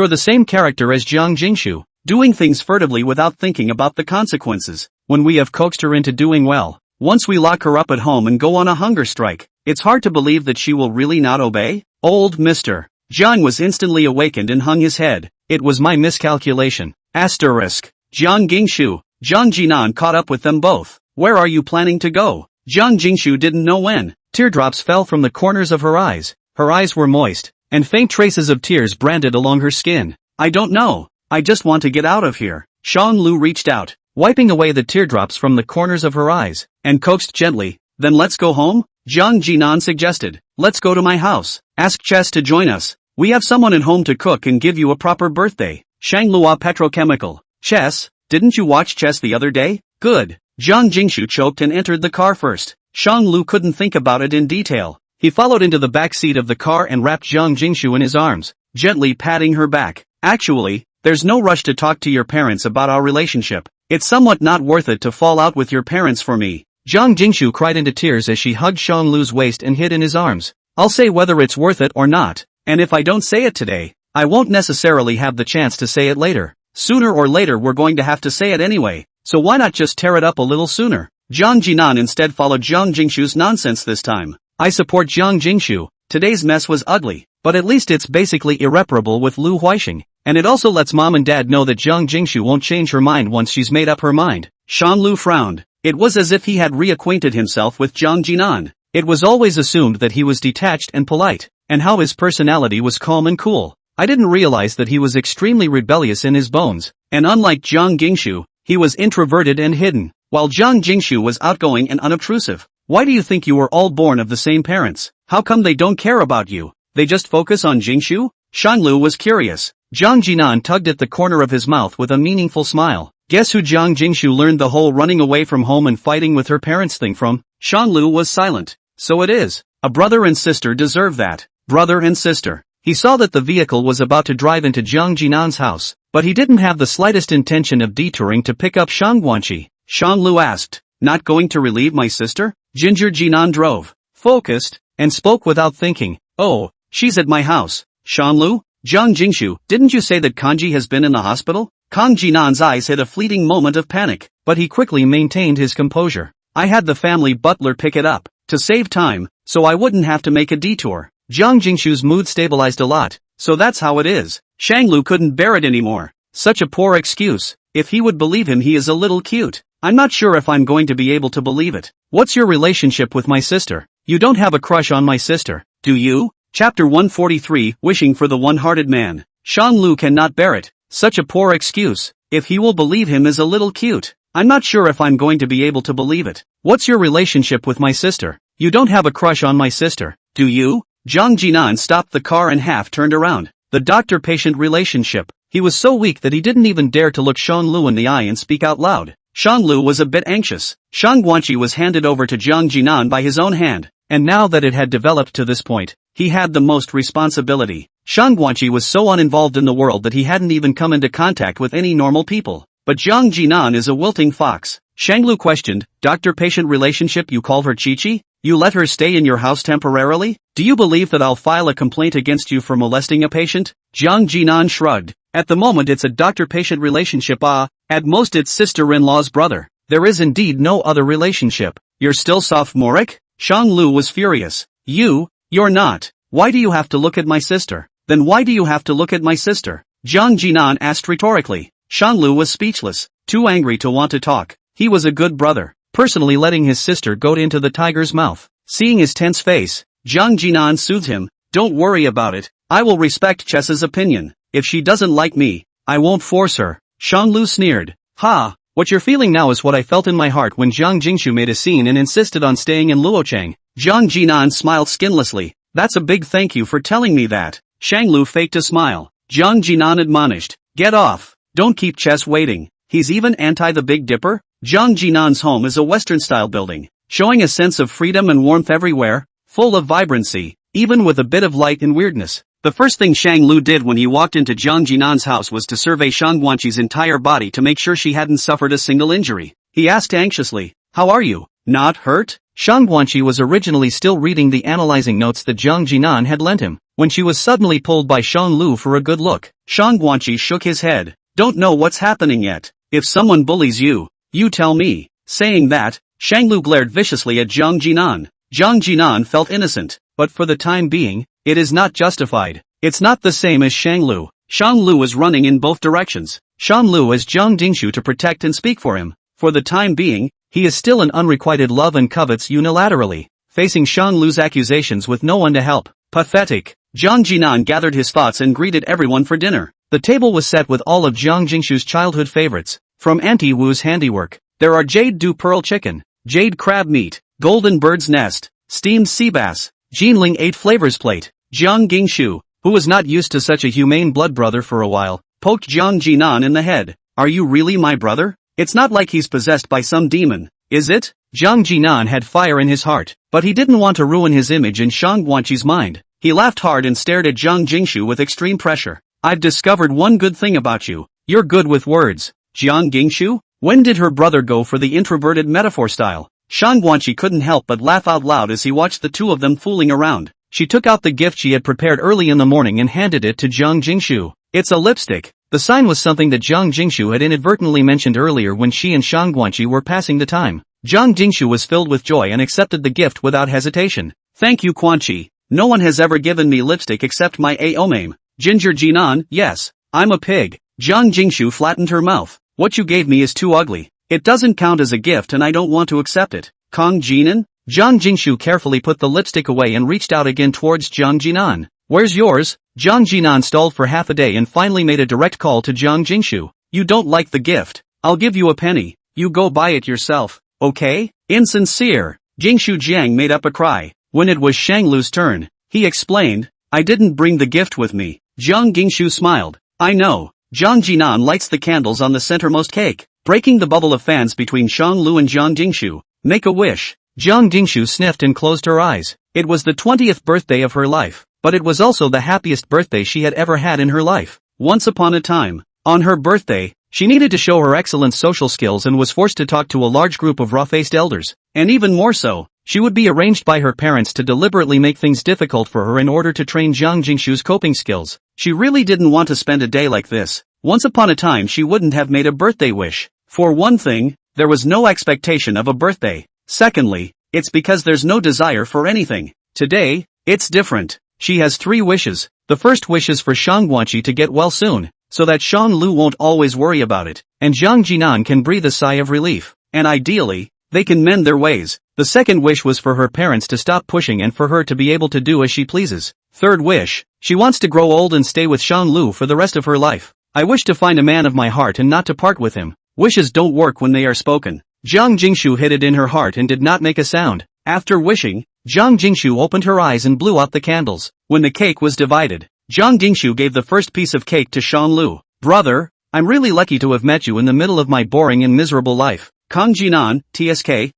the same character as Jiang Jingshu, doing things furtively without thinking about the consequences. When we have coaxed her into doing well, once we lock her up at home and go on a hunger strike, it's hard to believe that she will really not obey? Old Mr. Jiang was instantly awakened and hung his head. It was my miscalculation. Asterisk. Jiang Gingshu. Jiang Jinan caught up with them both. Where are you planning to go? Jiang Jingshu didn't know when. Teardrops fell from the corners of her eyes. Her eyes were moist, and faint traces of tears branded along her skin. I don't know. I just want to get out of here. Shang Lu reached out, wiping away the teardrops from the corners of her eyes, and coaxed gently. Then let's go home? Jiang Jinan suggested. Let's go to my house. Ask Chess to join us. We have someone at home to cook and give you a proper birthday. Shanglua Petrochemical. Chess, didn't you watch Chess the other day? Good. Jiang Jingshu choked and entered the car first. Shang Lu couldn't think about it in detail. He followed into the back seat of the car and wrapped Jiang Jingshu in his arms, gently patting her back. Actually, there's no rush to talk to your parents about our relationship. It's somewhat not worth it to fall out with your parents for me. Jiang Jingshu cried into tears as she hugged Shang Lu's waist and hid in his arms. I'll say whether it's worth it or not, and if I don't say it today, I won't necessarily have the chance to say it later. Sooner or later we're going to have to say it anyway, so why not just tear it up a little sooner? Jiang Jinan instead followed Jiang Jingshu's nonsense this time. I support Jiang Jingshu. Today's mess was ugly, but at least it's basically irreparable with Lu Huixing, and it also lets mom and dad know that Jiang Jingshu won't change her mind once she's made up her mind. Shan Lu frowned. It was as if he had reacquainted himself with Jiang Jinan. It was always assumed that he was detached and polite, and how his personality was calm and cool. I didn't realize that he was extremely rebellious in his bones, and unlike Jiang Jingshu, he was introverted and hidden, while Jiang Jingshu was outgoing and unobtrusive. Why do you think you were all born of the same parents? How come they don't care about you? They just focus on Jingshu? Shanglu was curious. Jiang Jinan tugged at the corner of his mouth with a meaningful smile. Guess who Jiang Jingshu learned the whole running away from home and fighting with her parents thing from? Shanglu was silent. So it is. A brother and sister deserve that. Brother and sister. He saw that the vehicle was about to drive into Jiang Jinan's house, but he didn't have the slightest intention of detouring to pick up Shang Guanqi. Shanglu asked, not going to relieve my sister? Ginger Jinan drove, focused, and spoke without thinking. Oh, she's at my house. Shanlu? Jiang Jingshu, didn't you say that Kanji has been in the hospital? Kang Jinan's eyes had a fleeting moment of panic, but he quickly maintained his composure. I had the family butler pick it up, to save time, so I wouldn't have to make a detour. Jiang Jingshu's mood stabilized a lot, so that's how it is. Shanglu couldn't bear it anymore. Such a poor excuse. If he would believe him, he is a little cute. I'm not sure if I'm going to be able to believe it. What's your relationship with my sister? You don't have a crush on my sister, do you? Chapter 143, Wishing for the One-Hearted Man. Shanglu cannot bear it. Such a poor excuse. If he will believe him is a little cute. I'm not sure if I'm going to be able to believe it. What's your relationship with my sister? You don't have a crush on my sister, do you? Jiang Jinan stopped the car and half turned around. The doctor-patient relationship. He was so weak that he didn't even dare to look Shanglu in the eye and speak out loud. Shanglu was a bit anxious. Shang Guanqi was handed over to Jiang Jinan by his own hand, and now that it had developed to this point, he had the most responsibility. Shang Guanqi was so uninvolved in the world that he hadn't even come into contact with any normal people. But Jiang Jinan is a wilting fox. Shanglu questioned, doctor-patient relationship, you call her Chi-Chi? You let her stay in your house temporarily? Do you believe that I'll file a complaint against you for molesting a patient? Jiang Jinan shrugged. At the moment it's a doctor-patient relationship, at most it's sister-in-law's brother. There is indeed no other relationship. You're still sophomoric? Shanglu was furious. You're not. Why do you have to look at my sister? Then why do you have to look at my sister? Jiang Jinan asked rhetorically. Shanglu was speechless, too angry to want to talk. He was a good brother, personally letting his sister go into the tiger's mouth. Seeing his tense face, Jiang Jinan soothed him. Don't worry about it. I will respect Chessa's opinion. If she doesn't like me, I won't force her. Shanglu sneered. Ha! What you're feeling now is what I felt in my heart when Jiang Jingshu made a scene and insisted on staying in Luochang. Jiang Jinan smiled skinlessly. That's a big thank you for telling me that. Shanglu faked a smile. Jiang Jinan admonished. Get off. Don't keep Chess waiting. He's even anti the Big Dipper? Jiang Jinan's home is a Western-style building, showing a sense of freedom and warmth everywhere, full of vibrancy, even with a bit of light and weirdness. The first thing Shang Lu did when he walked into Jiang Jinan's house was to survey Shang Guanqi's entire body to make sure she hadn't suffered a single injury. He asked anxiously, how are you? Not hurt? Shang Guanqi was originally still reading the analyzing notes that Jiang Jinan had lent him, when she was suddenly pulled by Shang Lu for a good look. Shang Guanqi shook his head. Don't know what's happening yet. If someone bullies you, you tell me. Saying that, Shang Lu glared viciously at Jiang Jinan. Jiang Jinan felt innocent, but for the time being, it is not justified. It's not the same as Shang Lu. Shang Lu is running in both directions. Shang Lu is Jiang Jingshu to protect and speak for him. For the time being, he is still in unrequited love and covets unilaterally, facing Shang Lu's accusations with no one to help. Pathetic. Jiang Jinan gathered his thoughts and greeted everyone for dinner. The table was set with all of Jiang Jingshu's childhood favorites. From Auntie Wu's handiwork, there are jade dew pearl chicken, jade crab meat, golden bird's nest, steamed sea bass. Jinling ate flavors plate. Jiang Jingshu, who was not used to such a humane blood brother for a while, poked Jiang Jinan in the head. Are you really my brother? It's not like he's possessed by some demon, is it? Jiang Jinan had fire in his heart, but he didn't want to ruin his image in Shang Guanqi's mind. He laughed hard and stared at Jiang Jingshu with extreme pressure. I've discovered one good thing about you. You're good with words. Jiang Jingshu? When did her brother go for the introverted metaphor style? Shang Guanqi couldn't help but laugh out loud as he watched the two of them fooling around. She took out the gift she had prepared early in the morning and handed it to Jiang Jingshu. It's a lipstick. The sign was something that Jiang Jingshu had inadvertently mentioned earlier when she and Shang Guanqi were passing the time. Jiang Jingshu was filled with joy and accepted the gift without hesitation. Thank you Guanqi. No one has ever given me lipstick except my Aomame. Ginger Jinan, yes, I'm a pig. Jiang Jingshu flattened her mouth. What you gave me is too ugly. It doesn't count as a gift and I don't want to accept it. Kong Jinan? Jiang Jingshu carefully put the lipstick away and reached out again towards Jiang Jinan. Where's yours? Jiang Jinan stalled for half a day and finally made a direct call to Jiang Jingshu. You don't like the gift. I'll give you a penny. You go buy it yourself, okay? Insincere. Jingshu Jiang made up a cry. When it was Shanglu's turn, he explained, I didn't bring the gift with me. Jiang Jingshu smiled. I know. Jiang Jinan lights the candles on the centermost cake, breaking the bubble of fans between Shanglu and Jiang Jingshu. Make a wish. Jiang Jingshu sniffed and closed her eyes. It was the 20th birthday of her life, but it was also the happiest birthday she had ever had in her life. Once upon a time, on her birthday, she needed to show her excellent social skills and was forced to talk to a large group of raw-faced elders, and even more so, she would be arranged by her parents to deliberately make things difficult for her in order to train Jiang Jingshu's coping skills. She really didn't want to spend a day like this. Once upon a time she wouldn't have made a birthday wish. For one thing, there was no expectation of a birthday. Secondly, it's because there's no desire for anything. Today, it's different. She has 3 wishes. The first wish is for Shang Guanqi to get well soon, so that Shang Lu won't always worry about it, and Jiang Jinan can breathe a sigh of relief, and ideally, they can mend their ways. The second wish was for her parents to stop pushing and for her to be able to do as she pleases. Third wish, she wants to grow old and stay with Shang Lu for the rest of her life. I wish to find a man of my heart and not to part with him. Wishes don't work when they are spoken. Jiang Jingshu hid it in her heart and did not make a sound. After wishing, Jiang Jingshu opened her eyes and blew out the candles. When the cake was divided, Jiang Jingshu gave the first piece of cake to Shang Lu. Brother, I'm really lucky to have met you in the middle of my boring and miserable life. Kong Jinan, TSK,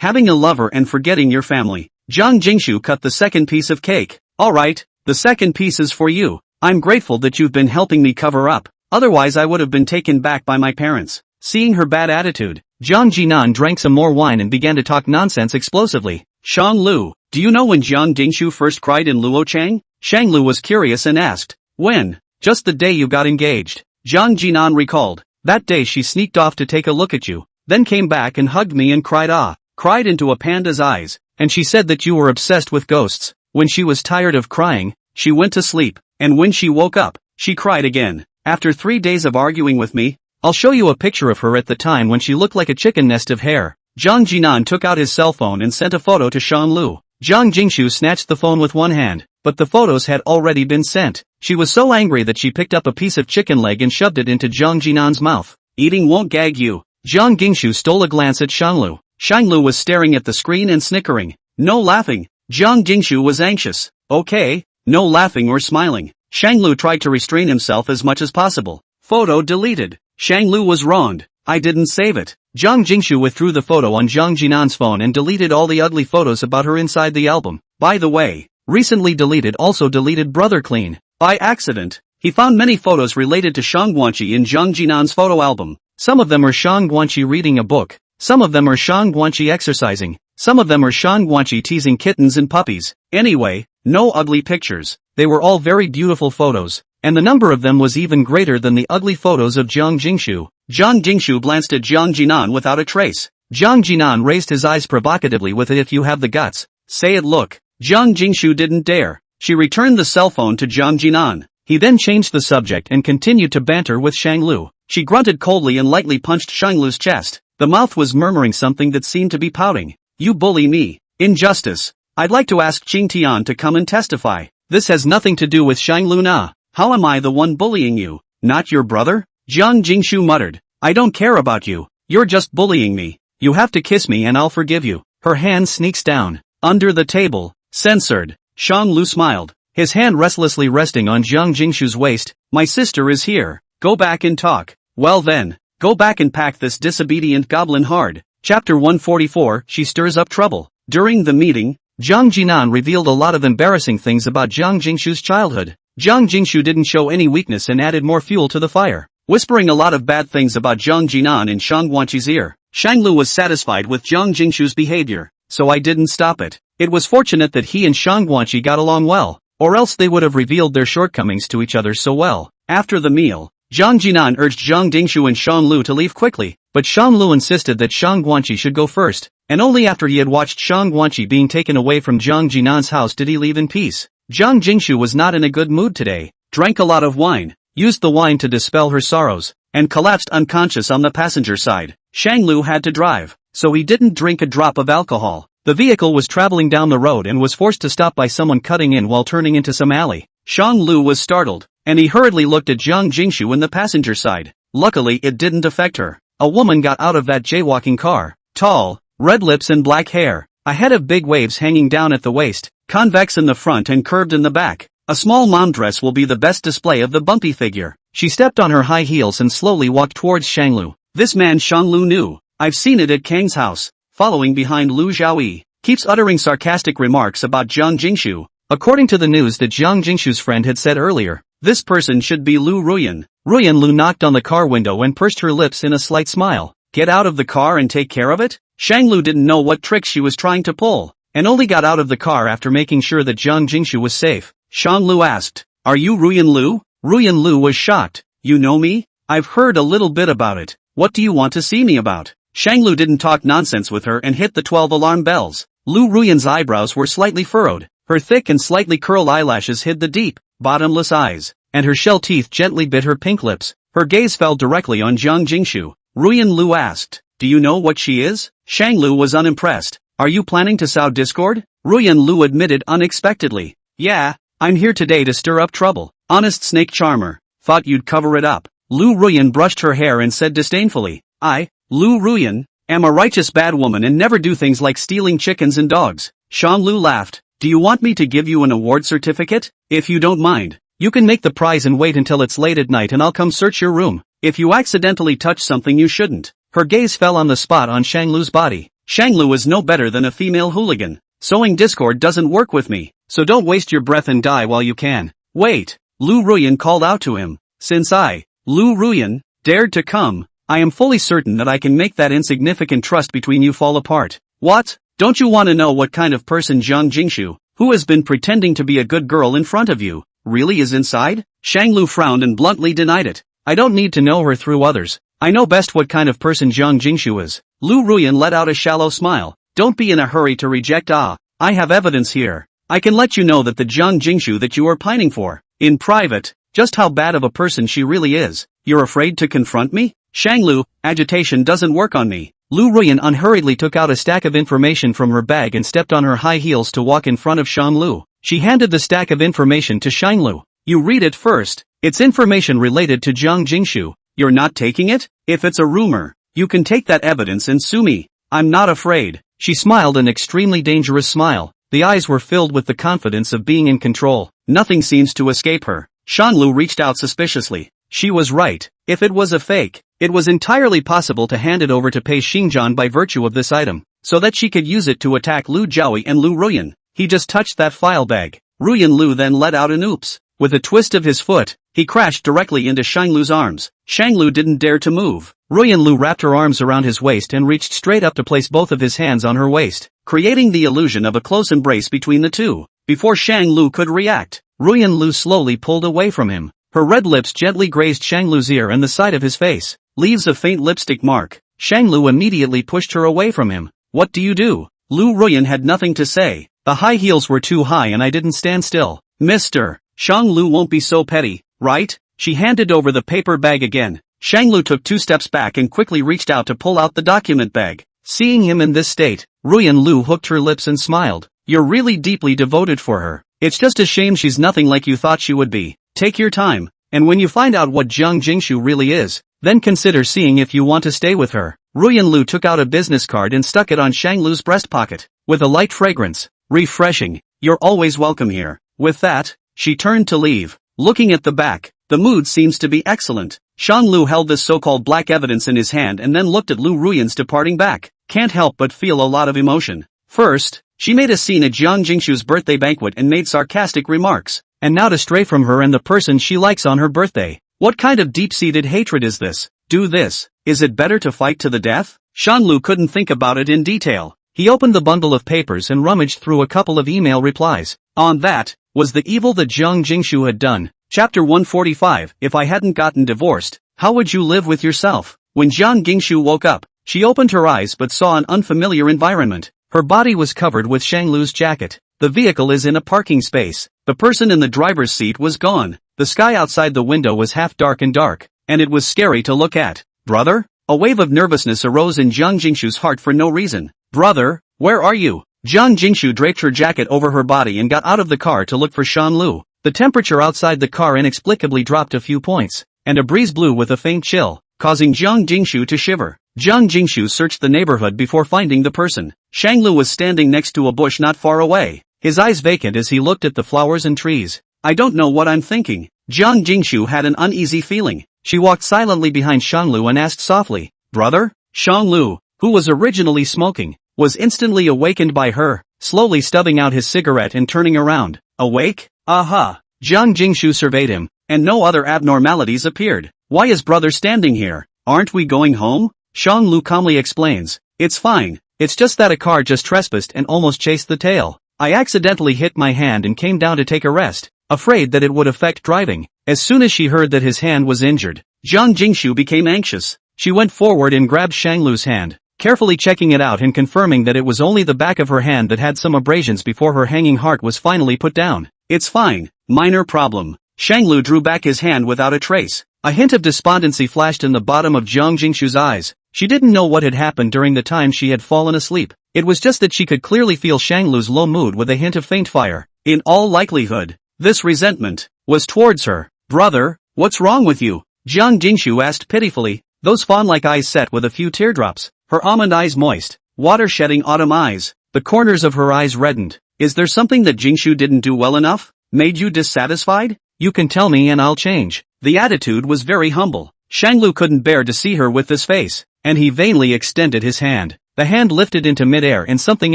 having a lover and forgetting your family. Jiang Jingshu cut the second piece of cake. Alright, the second piece is for you. I'm grateful that you've been helping me cover up. Otherwise I would have been taken back by my parents. Seeing her bad attitude, Jiang Jinan drank some more wine and began to talk nonsense explosively. Shang Lu, do you know when Jiang Jingshu first cried in Luochang? Shang Lu was curious and asked. When? Just the day you got engaged. Jiang Jinan recalled. That day she sneaked off to take a look at you, then came back and hugged me and cried into a panda's eyes, and she said that you were obsessed with ghosts. When she was tired of crying, she went to sleep, and when she woke up, she cried again. After 3 days of arguing with me, I'll show you a picture of her at the time when she looked like a chicken nest of hair. Jiang Jinan took out his cell phone and sent a photo to Shang Lu. Jiang Jingshu snatched the phone with one hand, but the photos had already been sent. She was so angry that she picked up a piece of chicken leg and shoved it into Jiang Jinan's mouth. Eating won't gag you. Jiang Jingshu stole a glance at Shang Lu. Shang Lu was staring at the screen and snickering. No laughing. Jiang Jingshu was anxious. Okay, no laughing or smiling. Shang Lu tried to restrain himself as much as possible. Photo deleted. Shang Lu was wronged. I didn't save it. Jiang Jingshu withdrew the photo on Jiang Jinan's phone and deleted all the ugly photos about her inside the album. By the way, recently deleted also deleted Brother Clean. By accident, he found many photos related to Shang Guanqi in Jiang Jinan's photo album. Some of them are Shang Guanqi reading a book. Some of them are Shang Guanqi exercising. Some of them are Shang Guanqi teasing kittens and puppies. Anyway, no ugly pictures. They were all very beautiful photos, and the number of them was even greater than the ugly photos of Jiang Jingshu. Jiang Jingshu glanced at Jiang Jinan without a trace. Jiang Jinan raised his eyes provocatively with it. If you have the guts, say it. Look. Jiang Jingshu didn't dare. She returned the cell phone to Jiang Jinan. He then changed the subject and continued to banter with Shang Lu. She grunted coldly and lightly punched Shang Lu's chest. The mouth was murmuring something that seemed to be pouting. You bully me. Injustice. I'd like to ask Qing Tian to come and testify. This has nothing to do with Shang Lu na. How am I the one bullying you? Not your brother? Jiang Jingshu muttered. I don't care about you. You're just bullying me. You have to kiss me and I'll forgive you. Her hand sneaks down. Under the table. Censored. Shang Lu smiled. His hand restlessly resting on Jiang Jingshu's waist. My sister is here. Go back and talk. Well then, go back and pack this disobedient goblin hard. Chapter 144, She Stirs Up Trouble. During the meeting, Jiang Jinan revealed a lot of embarrassing things about Jiang Jingshu's childhood. Jiang Jingshu didn't show any weakness and added more fuel to the fire, whispering a lot of bad things about Jiang Jinan in Shang Guanqi's ear. Shang Lu was satisfied with Jiang Jingshu's behavior, so I didn't stop it. It was fortunate that he and Shang Guanqi got along well. or else they would have revealed their shortcomings to each other so well. After the meal, Zhang Jinan urged Zhang Dingshu and Shang Lu to leave quickly, but Shang Lu insisted that Shang Guanqi should go first, and only after he had watched Shang Guanqi being taken away from Zhang Jinan's house did he leave in peace. Zhang Jingshu was not in a good mood today, drank a lot of wine, used the wine to dispel her sorrows, and collapsed unconscious on the passenger side. Shang Lu had to drive, so he didn't drink a drop of alcohol. The vehicle was traveling down the road and was forced to stop by someone cutting in while turning into some alley. Shang Lu was startled, and he hurriedly looked at Zhang Jingshu in the passenger side. Luckily it didn't affect her. A woman got out of that jaywalking car, tall, red lips and black hair, a head of big waves hanging down at the waist, convex in the front and curved in the back. A small mom dress will be the best display of the bumpy figure. She stepped on her high heels and slowly walked towards Shang Lu. This man Shang Lu knew. I've seen it at Kang's house. Following behind Lu Zhaoyi, keeps uttering sarcastic remarks about Zhang Jingshu. According to the news that Zhang Jingshu's friend had said earlier, this person should be Lu Ruyan. Ruyan Lu knocked on the car window and pursed her lips in a slight smile. Get out of the car and take care of it? Shang Lu didn't know what tricks she was trying to pull, and only got out of the car after making sure that Zhang Jingshu was safe. Shang Lu asked, "Are you Ruyan Lu?" Ruyan Lu was shocked. "You know me? I've heard a little bit about it. What do you want to see me about?" Shang Lu didn't talk nonsense with her and hit the 12 alarm bells. Lu Ruyan's eyebrows were slightly furrowed. Her thick and slightly curled eyelashes hid the deep, bottomless eyes, and her shell teeth gently bit her pink lips. Her gaze fell directly on Zhang Jingshu. Ruyan Lu asked, "Do you know what she is?" Shang Lu was unimpressed. "Are you planning to sow discord?" Ruyan Lu admitted unexpectedly. "Yeah, I'm here today to stir up trouble. Honest snake charmer. Thought you'd cover it up." Lu Ruyan brushed her hair and said disdainfully, "I, Lu Ruyan, am a righteous bad woman and never do things like stealing chickens and dogs." Shang Lu laughed. "Do you want me to give you an award certificate? If you don't mind, you can make the prize and wait until it's late at night and I'll come search your room. If you accidentally touch something you shouldn't." Her gaze fell on the spot on Shang Lu's body. Shang Lu is no better than a female hooligan. Sowing discord doesn't work with me, so don't waste your breath and die while you can. "Wait," Lu Ruyan called out to him. "Since I, Lu Ruyan, dared to come, I am fully certain that I can make that insignificant trust between you fall apart." "What? Don't you want to know what kind of person Zhang Jingshu, who has been pretending to be a good girl in front of you, really is inside?" Shang Lu frowned and bluntly denied it. "I don't need to know her through others. I know best what kind of person Zhang Jingshu is." Lu Ruyan let out a shallow smile. "Don't be in a hurry to reject. I have evidence here. I can let you know that the Zhang Jingshu that you are pining for, in private, just how bad of a person she really is. You're afraid to confront me?" "Shang Lu, agitation doesn't work on me." Lu Ruyan unhurriedly took out a stack of information from her bag and stepped on her high heels to walk in front of Shang Lu. She handed the stack of information to Shang Lu. "You read it first. It's information related to Zhang Jingshu. You're not taking it? If it's a rumor, you can take that evidence and sue me. I'm not afraid." She smiled an extremely dangerous smile. The eyes were filled with the confidence of being in control. Nothing seems to escape her. Shang Lu reached out suspiciously. She was right. If it was a fake, it was entirely possible to hand it over to Pei Xingjian by virtue of this item, so that she could use it to attack Lu Zhaoyi and Lu Ruyan. He just touched that file bag. Ruyan Lu then let out an oops. With a twist of his foot, he crashed directly into Shang Lu's arms. Shang Lu didn't dare to move. Ruyan Lu wrapped her arms around his waist and reached straight up to place both of his hands on her waist, creating the illusion of a close embrace between the two. Before Shang Lu could react, Ruyan Lu slowly pulled away from him. Her red lips gently grazed Shang Lu's ear and the side of his face, leaves a faint lipstick mark. Shang Lu immediately pushed her away from him. "What do you do?" Lu Ruyan had nothing to say. "The high heels were too high and I didn't stand still." "Mister, Shang Lu won't be so petty, right?" She handed over the paper bag again. Shang Lu took 2 steps back and quickly reached out to pull out the document bag. Seeing him in this state, Ruyan Lu hooked her lips and smiled. "You're really deeply devoted for her. It's just a shame she's nothing like you thought she would be. Take your time, and when you find out what Zhang Jingshu really is, then consider seeing if you want to stay with her." Ruyan Lu took out a business card and stuck it on Shang Lu's breast pocket, with a light fragrance. "Refreshing. You're always welcome here." With that, she turned to leave. Looking at the back, the mood seems to be excellent. Shang Lu held this so-called black evidence in his hand and then looked at Lu Ruyan's departing back. Can't help but feel a lot of emotion. First, she made a scene at Zhang Jingshu's birthday banquet and made sarcastic remarks. And now to stray from her and the person she likes on her birthday. What kind of deep-seated hatred is this? Do this. Is it better to fight to the death? Shang Lu couldn't think about it in detail. He opened the bundle of papers and rummaged through a couple of email replies. On that, was the evil that Jiang Jingshu had done. Chapter 145. If I hadn't gotten divorced, how would you live with yourself? When Jiang Jingshu woke up, she opened her eyes but saw an unfamiliar environment. Her body was covered with Shanglu's jacket. The vehicle is in a parking space. The person in the driver's seat was gone. The sky outside the window was half dark, and it was scary to look at. Brother? A wave of nervousness arose in Jiang Jingshu's heart for no reason. Brother, where are you? Jiang Jingshu draped her jacket over her body and got out of the car to look for Shanlu. The temperature outside the car inexplicably dropped a few points, and a breeze blew with a faint chill, causing Jiang Jingshu to shiver. Jiang Jingshu searched the neighborhood before finding the person. Shanglu was standing next to a bush not far away, his eyes vacant as he looked at the flowers and trees. I don't know what I'm thinking. Jiang Jingshu had an uneasy feeling. She walked silently behind Shanglu and asked softly, Brother? Shanglu, who was originally smoking, was instantly awakened by her, slowly stubbing out his cigarette and turning around. Awake? Aha! Jiang Jingshu surveyed him, and no other abnormalities appeared. Why is brother standing here? Aren't we going home? Shanglu calmly explains. It's fine, it's just that a car just trespassed and almost chased the tail. I accidentally hit my hand and came down to take a rest, afraid that it would affect driving. As soon as she heard that his hand was injured, Jiang Jingshu became anxious. She went forward and grabbed Shanglu's hand, carefully checking it out and confirming that it was only the back of her hand that had some abrasions before her hanging heart was finally put down. It's fine, minor problem. Shanglu drew back his hand without a trace. A hint of despondency flashed in the bottom of Jiang Jingshu's eyes. She didn't know what had happened during the time she had fallen asleep. It was just that she could clearly feel Shanglu's low mood with a hint of faint fire. In all likelihood, this resentment was towards her. Brother, what's wrong with you? Jiang Jingshu asked pitifully, those fawn-like eyes set with a few teardrops, her almond eyes moist, water-shedding autumn eyes. The corners of her eyes reddened. Is there something that Jingshu didn't do well enough? Made you dissatisfied? You can tell me and I'll change. The attitude was very humble. Shanglu couldn't bear to see her with this face, and he vainly extended his hand. The hand lifted into midair and something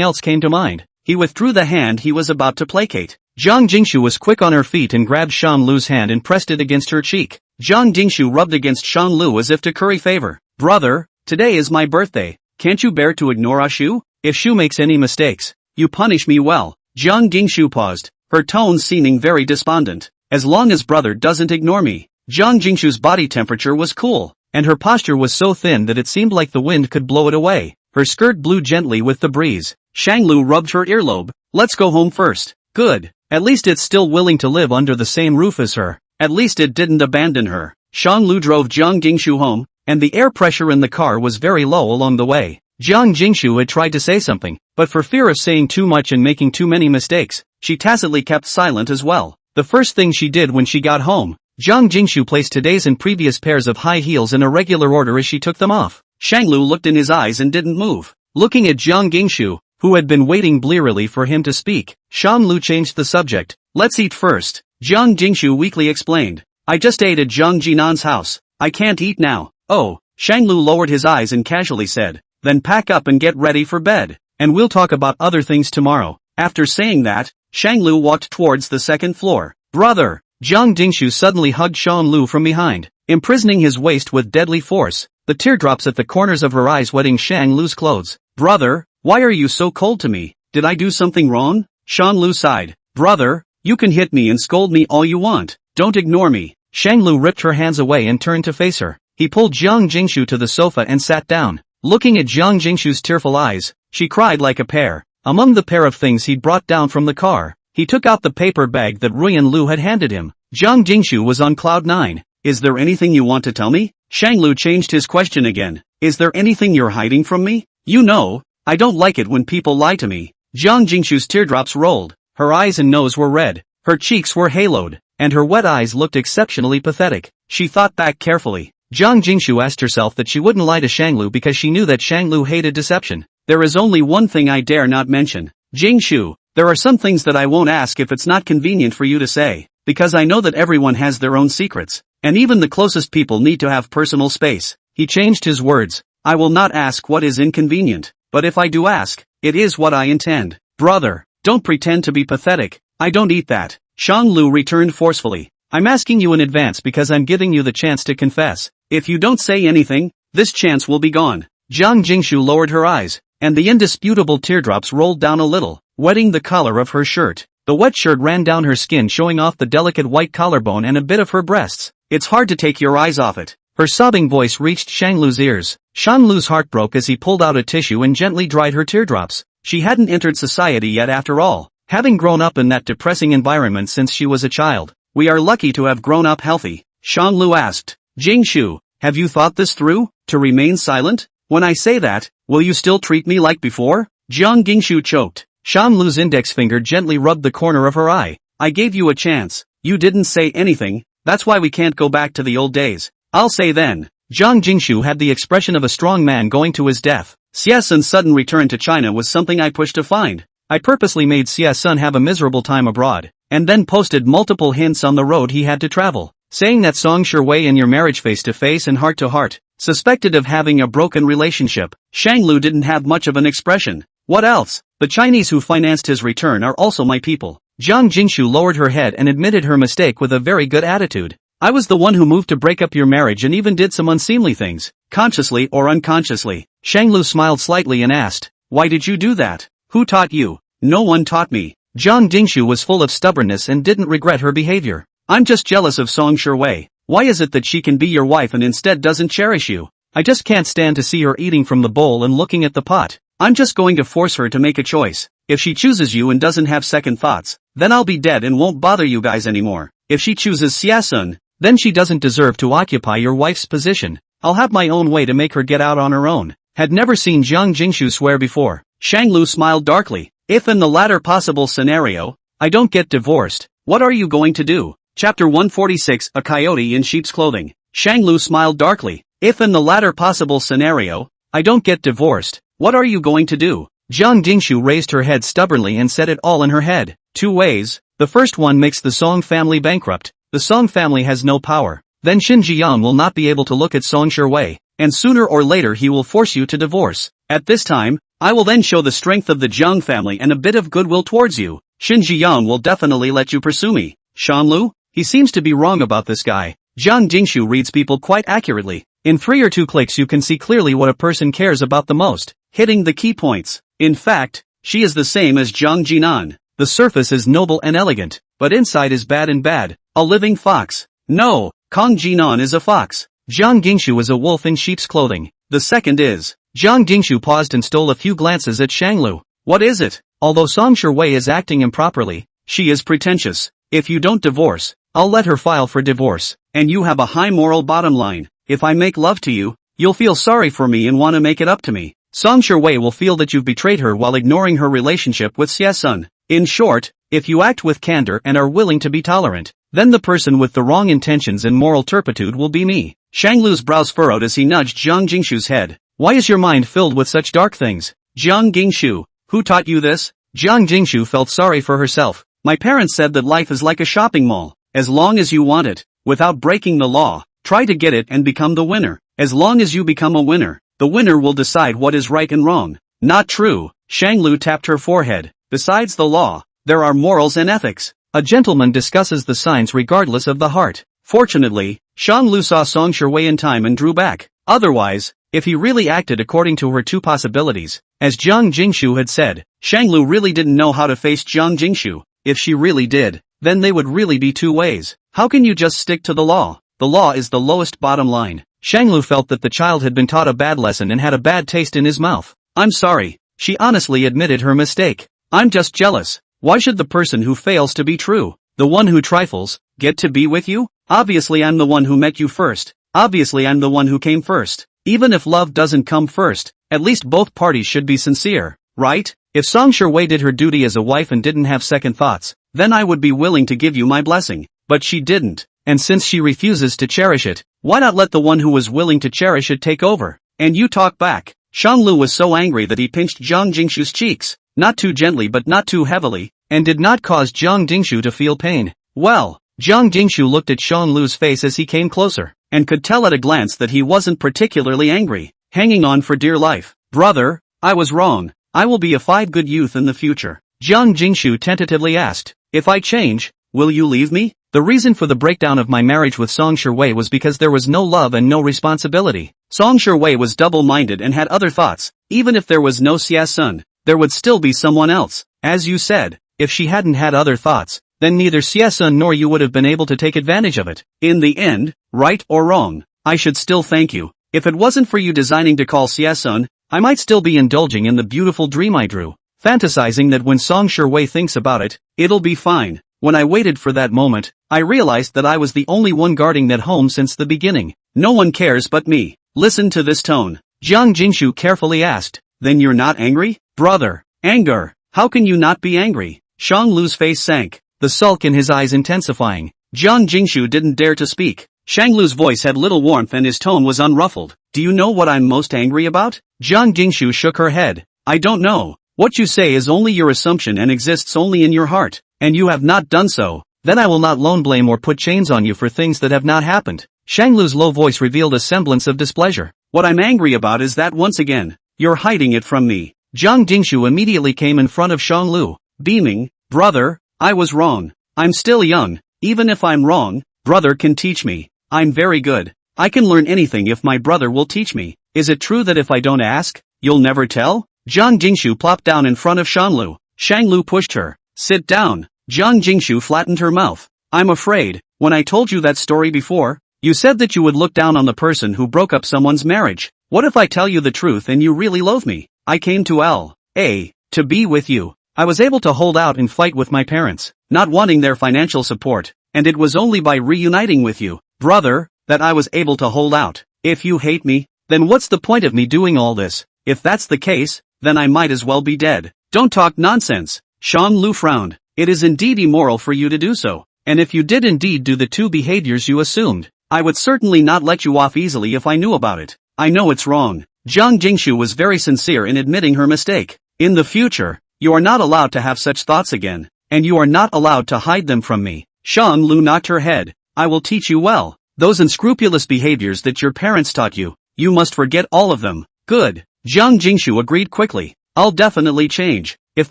else came to mind. He withdrew the hand he was about to placate. Jiang Jingshu was quick on her feet and grabbed Shanglu's hand and pressed it against her cheek. Jiang Jingshu rubbed against Shanglu as if to curry favor. Brother, today is my birthday. Can't you bear to ignore Ashu? If Shu makes any mistakes, you punish me well. Jiang Jingshu paused, her tone seeming very despondent. As long as brother doesn't ignore me. Jiang Jingshu's body temperature was cool, and her posture was so thin that it seemed like the wind could blow it away. Her skirt blew gently with the breeze. Shanglu rubbed her earlobe. Let's go home first. Good. At least it's still willing to live under the same roof as her. At least it didn't abandon her. Shanglu drove Jiang Jingshu home, and the air pressure in the car was very low along the way. Jiang Jingshu had tried to say something, but for fear of saying too much and making too many mistakes, she tacitly kept silent as well. The first thing she did when she got home, Jiang Jingshu placed today's and previous pairs of high heels in a regular order as she took them off. Shanglu looked in his eyes and didn't move. Looking at Jiang Jingshu, who had been waiting blearily for him to speak, Shanglu changed the subject. Let's eat first, Jiang Jingshu weakly explained. I just ate at Jiang Jinan's house. I can't eat now. Oh, Shanglu lowered his eyes and casually said, then pack up and get ready for bed, and we'll talk about other things tomorrow. After saying that, Shanglu walked towards the second floor. Brother! Jiang Jingshu suddenly hugged Shanglu from behind, imprisoning his waist with deadly force, the teardrops at the corners of her eyes wetting Shanglu's clothes. Brother, why are you so cold to me? Did I do something wrong? Shanglu sighed. Brother, you can hit me and scold me all you want. Don't ignore me. Shanglu ripped her hands away and turned to face her. He pulled Jiang Jingshu to the sofa and sat down. Looking at Jiang Jingshu's tearful eyes, she cried like a pear. Among the pair of things he'd brought down from the car, he took out the paper bag that Ruyan Lu had handed him. Jiang Jingshu was on cloud nine. Is there anything you want to tell me? Shanglu changed his question again. Is there anything you're hiding from me? You know, I don't like it when people lie to me. Jiang Jingshu's teardrops rolled. Her eyes and nose were red. Her cheeks were haloed, and her wet eyes looked exceptionally pathetic. She thought back carefully. Jiang Jingshu asked herself that she wouldn't lie to Shanglu because she knew that Shanglu hated deception. There is only one thing I dare not mention. Jingshu, there are some things that I won't ask if it's not convenient for you to say, because I know that everyone has their own secrets, and even the closest people need to have personal space. He changed his words. I will not ask what is inconvenient, but if I do ask, it is what I intend. Brother, don't pretend to be pathetic. I don't eat that. Shanglu returned forcefully. I'm asking you in advance because I'm giving you the chance to confess. If you don't say anything, this chance will be gone. Jiang Jingshu lowered her eyes, and the indisputable teardrops rolled down a little, wetting the collar of her shirt. The wet shirt ran down her skin, showing off the delicate white collarbone and a bit of her breasts. It's hard to take your eyes off it. Her sobbing voice reached Shanglu's ears. Shanglu's heart broke as he pulled out a tissue and gently dried her teardrops. She hadn't entered society yet after all, having grown up in that depressing environment since she was a child. We are lucky to have grown up healthy, Shanglu asked. Jingshu, have you thought this through? To remain silent? When I say that, will you still treat me like before? Jiang Gingshu choked. Shanglu's index finger gently rubbed the corner of her eye. I gave you a chance. You didn't say anything, that's why we can't go back to the old days. I'll say then. Jiang Jingshu had the expression of a strong man going to his death. Xie Sun's sudden return to China was something I pushed to find. I purposely made Xie Sun have a miserable time abroad, and then posted multiple hints on the road he had to travel, saying that Song Shiwei and your marriage face to face and heart to heart, suspected of having a broken relationship. Shanglu didn't have much of an expression. What else? The Chinese who financed his return are also my people. Jiang Jingshu lowered her head and admitted her mistake with a very good attitude. I was the one who moved to break up your marriage and even did some unseemly things, consciously or unconsciously. Shanglu smiled slightly and asked, why did you do that? Who taught you? No one taught me. Jiang Jingshu was full of stubbornness and didn't regret her behavior. I'm just jealous of Song Shiwei. Why is it that she can be your wife and instead doesn't cherish you? I just can't stand to see her eating from the bowl and looking at the pot. I'm just going to force her to make a choice. If she chooses you and doesn't have second thoughts, then I'll be dead and won't bother you guys anymore. If she chooses Xie Sun, then she doesn't deserve to occupy your wife's position. I'll have my own way to make her get out on her own. Had never seen Jiang Jingshu swear before. Shanglu smiled darkly. If in the latter possible scenario, I don't get divorced, what are you going to do? Chapter 146, A Coyote in Sheep's Clothing. Shanglu smiled darkly. If in the latter possible scenario, I don't get divorced, what are you going to do? Jiang Jingshu raised her head stubbornly and said it all in her head. Two ways. The first one makes the Song family bankrupt. The Song family has no power. Then Xin Jiang will not be able to look at Song Shiwei, and sooner or later he will force you to divorce. At this time, I will then show the strength of the Jiang family and a bit of goodwill towards you. Xin Jiang will definitely let you pursue me. Shanlu? He seems to be wrong about this guy. Jiang Jingshu reads people quite accurately. In 3 or 2 clicks you can see clearly what a person cares about the most, hitting the key points. In fact, she is the same as Jiang Jinan. The surface is noble and elegant, but inside is bad and bad. A living fox. No, Kong Jinan is a fox. Jiang Jingshu is a wolf in sheep's clothing. The second is. Jiang Jingshu paused and stole a few glances at Shanglu. What is it? Although Song Shiwei is acting improperly, she is pretentious. If you don't divorce, I'll let her file for divorce. And you have a high moral bottom line. If I make love to you, you'll feel sorry for me and want to make it up to me. Song Shiwei will feel that you've betrayed her while ignoring her relationship with Xie Sun. In short, if you act with candor and are willing to be tolerant, then the person with the wrong intentions and moral turpitude will be me. Shanglu's brows furrowed as he nudged Jiang Jingshu's head. Why is your mind filled with such dark things? Jiang Jingshu, who taught you this? Jiang Jingshu felt sorry for herself. My parents said that life is like a shopping mall. As long as you want it, without breaking the law, try to get it and become the winner. As long as you become a winner, the winner will decide what is right and wrong. Not true. Shanglu tapped her forehead. Besides the law, there are morals and ethics. A gentleman discusses the signs regardless of the heart. Fortunately, Shanglu saw Song Shiwei in time and drew back. Otherwise, if he really acted according to her 2 possibilities, as Jiang Jingshu had said, Shanglu really didn't know how to face Jiang Jingshu. If she really did, then they would really be 2 ways. How can you just stick to the law? The law is the lowest bottom line. Shanglu felt that the child had been taught a bad lesson and had a bad taste in his mouth. I'm sorry. She honestly admitted her mistake. I'm just jealous. Why should the person who fails to be true, the one who trifles, get to be with you? Obviously I'm the one who met you first. Obviously I'm the one who came first. Even if love doesn't come first, at least both parties should be sincere, right? If Song Shiwei did her duty as a wife and didn't have second thoughts, then I would be willing to give you my blessing. But she didn't, and since she refuses to cherish it, why not let the one who was willing to cherish it take over? And you talk back. Shanglu was so angry that he pinched Jiang Jingshu's cheeks, not too gently but not too heavily, and did not cause Jiang Jingshu to feel pain. Well, Jiang Jingshu looked at Shanglu's face as he came closer, and could tell at a glance that he wasn't particularly angry, hanging on for dear life. Brother, I was wrong. I will be a 5 good youth in the future. Jiang Jingshu tentatively asked, if I change, will you leave me? The reason for the breakdown of my marriage with Song Shiwei was because there was no love and no responsibility. Song Shiwei was double-minded and had other thoughts. Even if there was no Xie Sun, there would still be someone else. As you said, if she hadn't had other thoughts, then neither Xie nor you would have been able to take advantage of it. In the end, right or wrong, I should still thank you. If it wasn't for you designing to call Xie, I might still be indulging in the beautiful dream I drew, fantasizing that when Song Shui thinks about it, it'll be fine. When I waited for that moment, I realized that I was the only one guarding that home since the beginning. No one cares but me. Listen to this tone. Jiang Jingshu carefully asked. Then you're not angry? Brother. Anger. How can you not be angry? Shang Lu's face sank, the sulk in his eyes intensifying. Jiang Jingshu didn't dare to speak. Shang Lu's voice had little warmth and his tone was unruffled. Do you know what I'm most angry about? Jiang Jingshu shook her head. I don't know. What you say is only your assumption and exists only in your heart, and you have not done so. Then I will not lone blame or put chains on you for things that have not happened. Shang Lu's low voice revealed a semblance of displeasure. What I'm angry about is that once again, you're hiding it from me. Jiang Jingshu immediately came in front of Shang Lu, beaming. Brother, I was wrong. I'm still young. Even if I'm wrong, brother can teach me. I'm very good. I can learn anything if my brother will teach me. Is it true that if I don't ask, you'll never tell? Jiang Jingshu plopped down in front of Shang Lu. Shang Lu pushed her. Sit down. Jiang Jingshu flattened her mouth. I'm afraid, when I told you that story before, you said that you would look down on the person who broke up someone's marriage. What if I tell you the truth and you really loathe me? I came to L.A. to be with you. I was able to hold out and fight with my parents, not wanting their financial support, and it was only by reuniting with you, brother, that I was able to hold out. If you hate me, then what's the point of me doing all this? If that's the case, then I might as well be dead. Don't talk nonsense. Shang Lu frowned. It is indeed immoral for you to do so, and if you did indeed do the two behaviors you assumed, I would certainly not let you off easily if I knew about it. I know it's wrong. Jiang Jingshu was very sincere in admitting her mistake. In the future, you are not allowed to have such thoughts again, and you are not allowed to hide them from me. Shang Lu knocked her head. I will teach you well. Those unscrupulous behaviors that your parents taught you, you must forget all of them. Good. Jiang Jingshu agreed quickly. I'll definitely change. If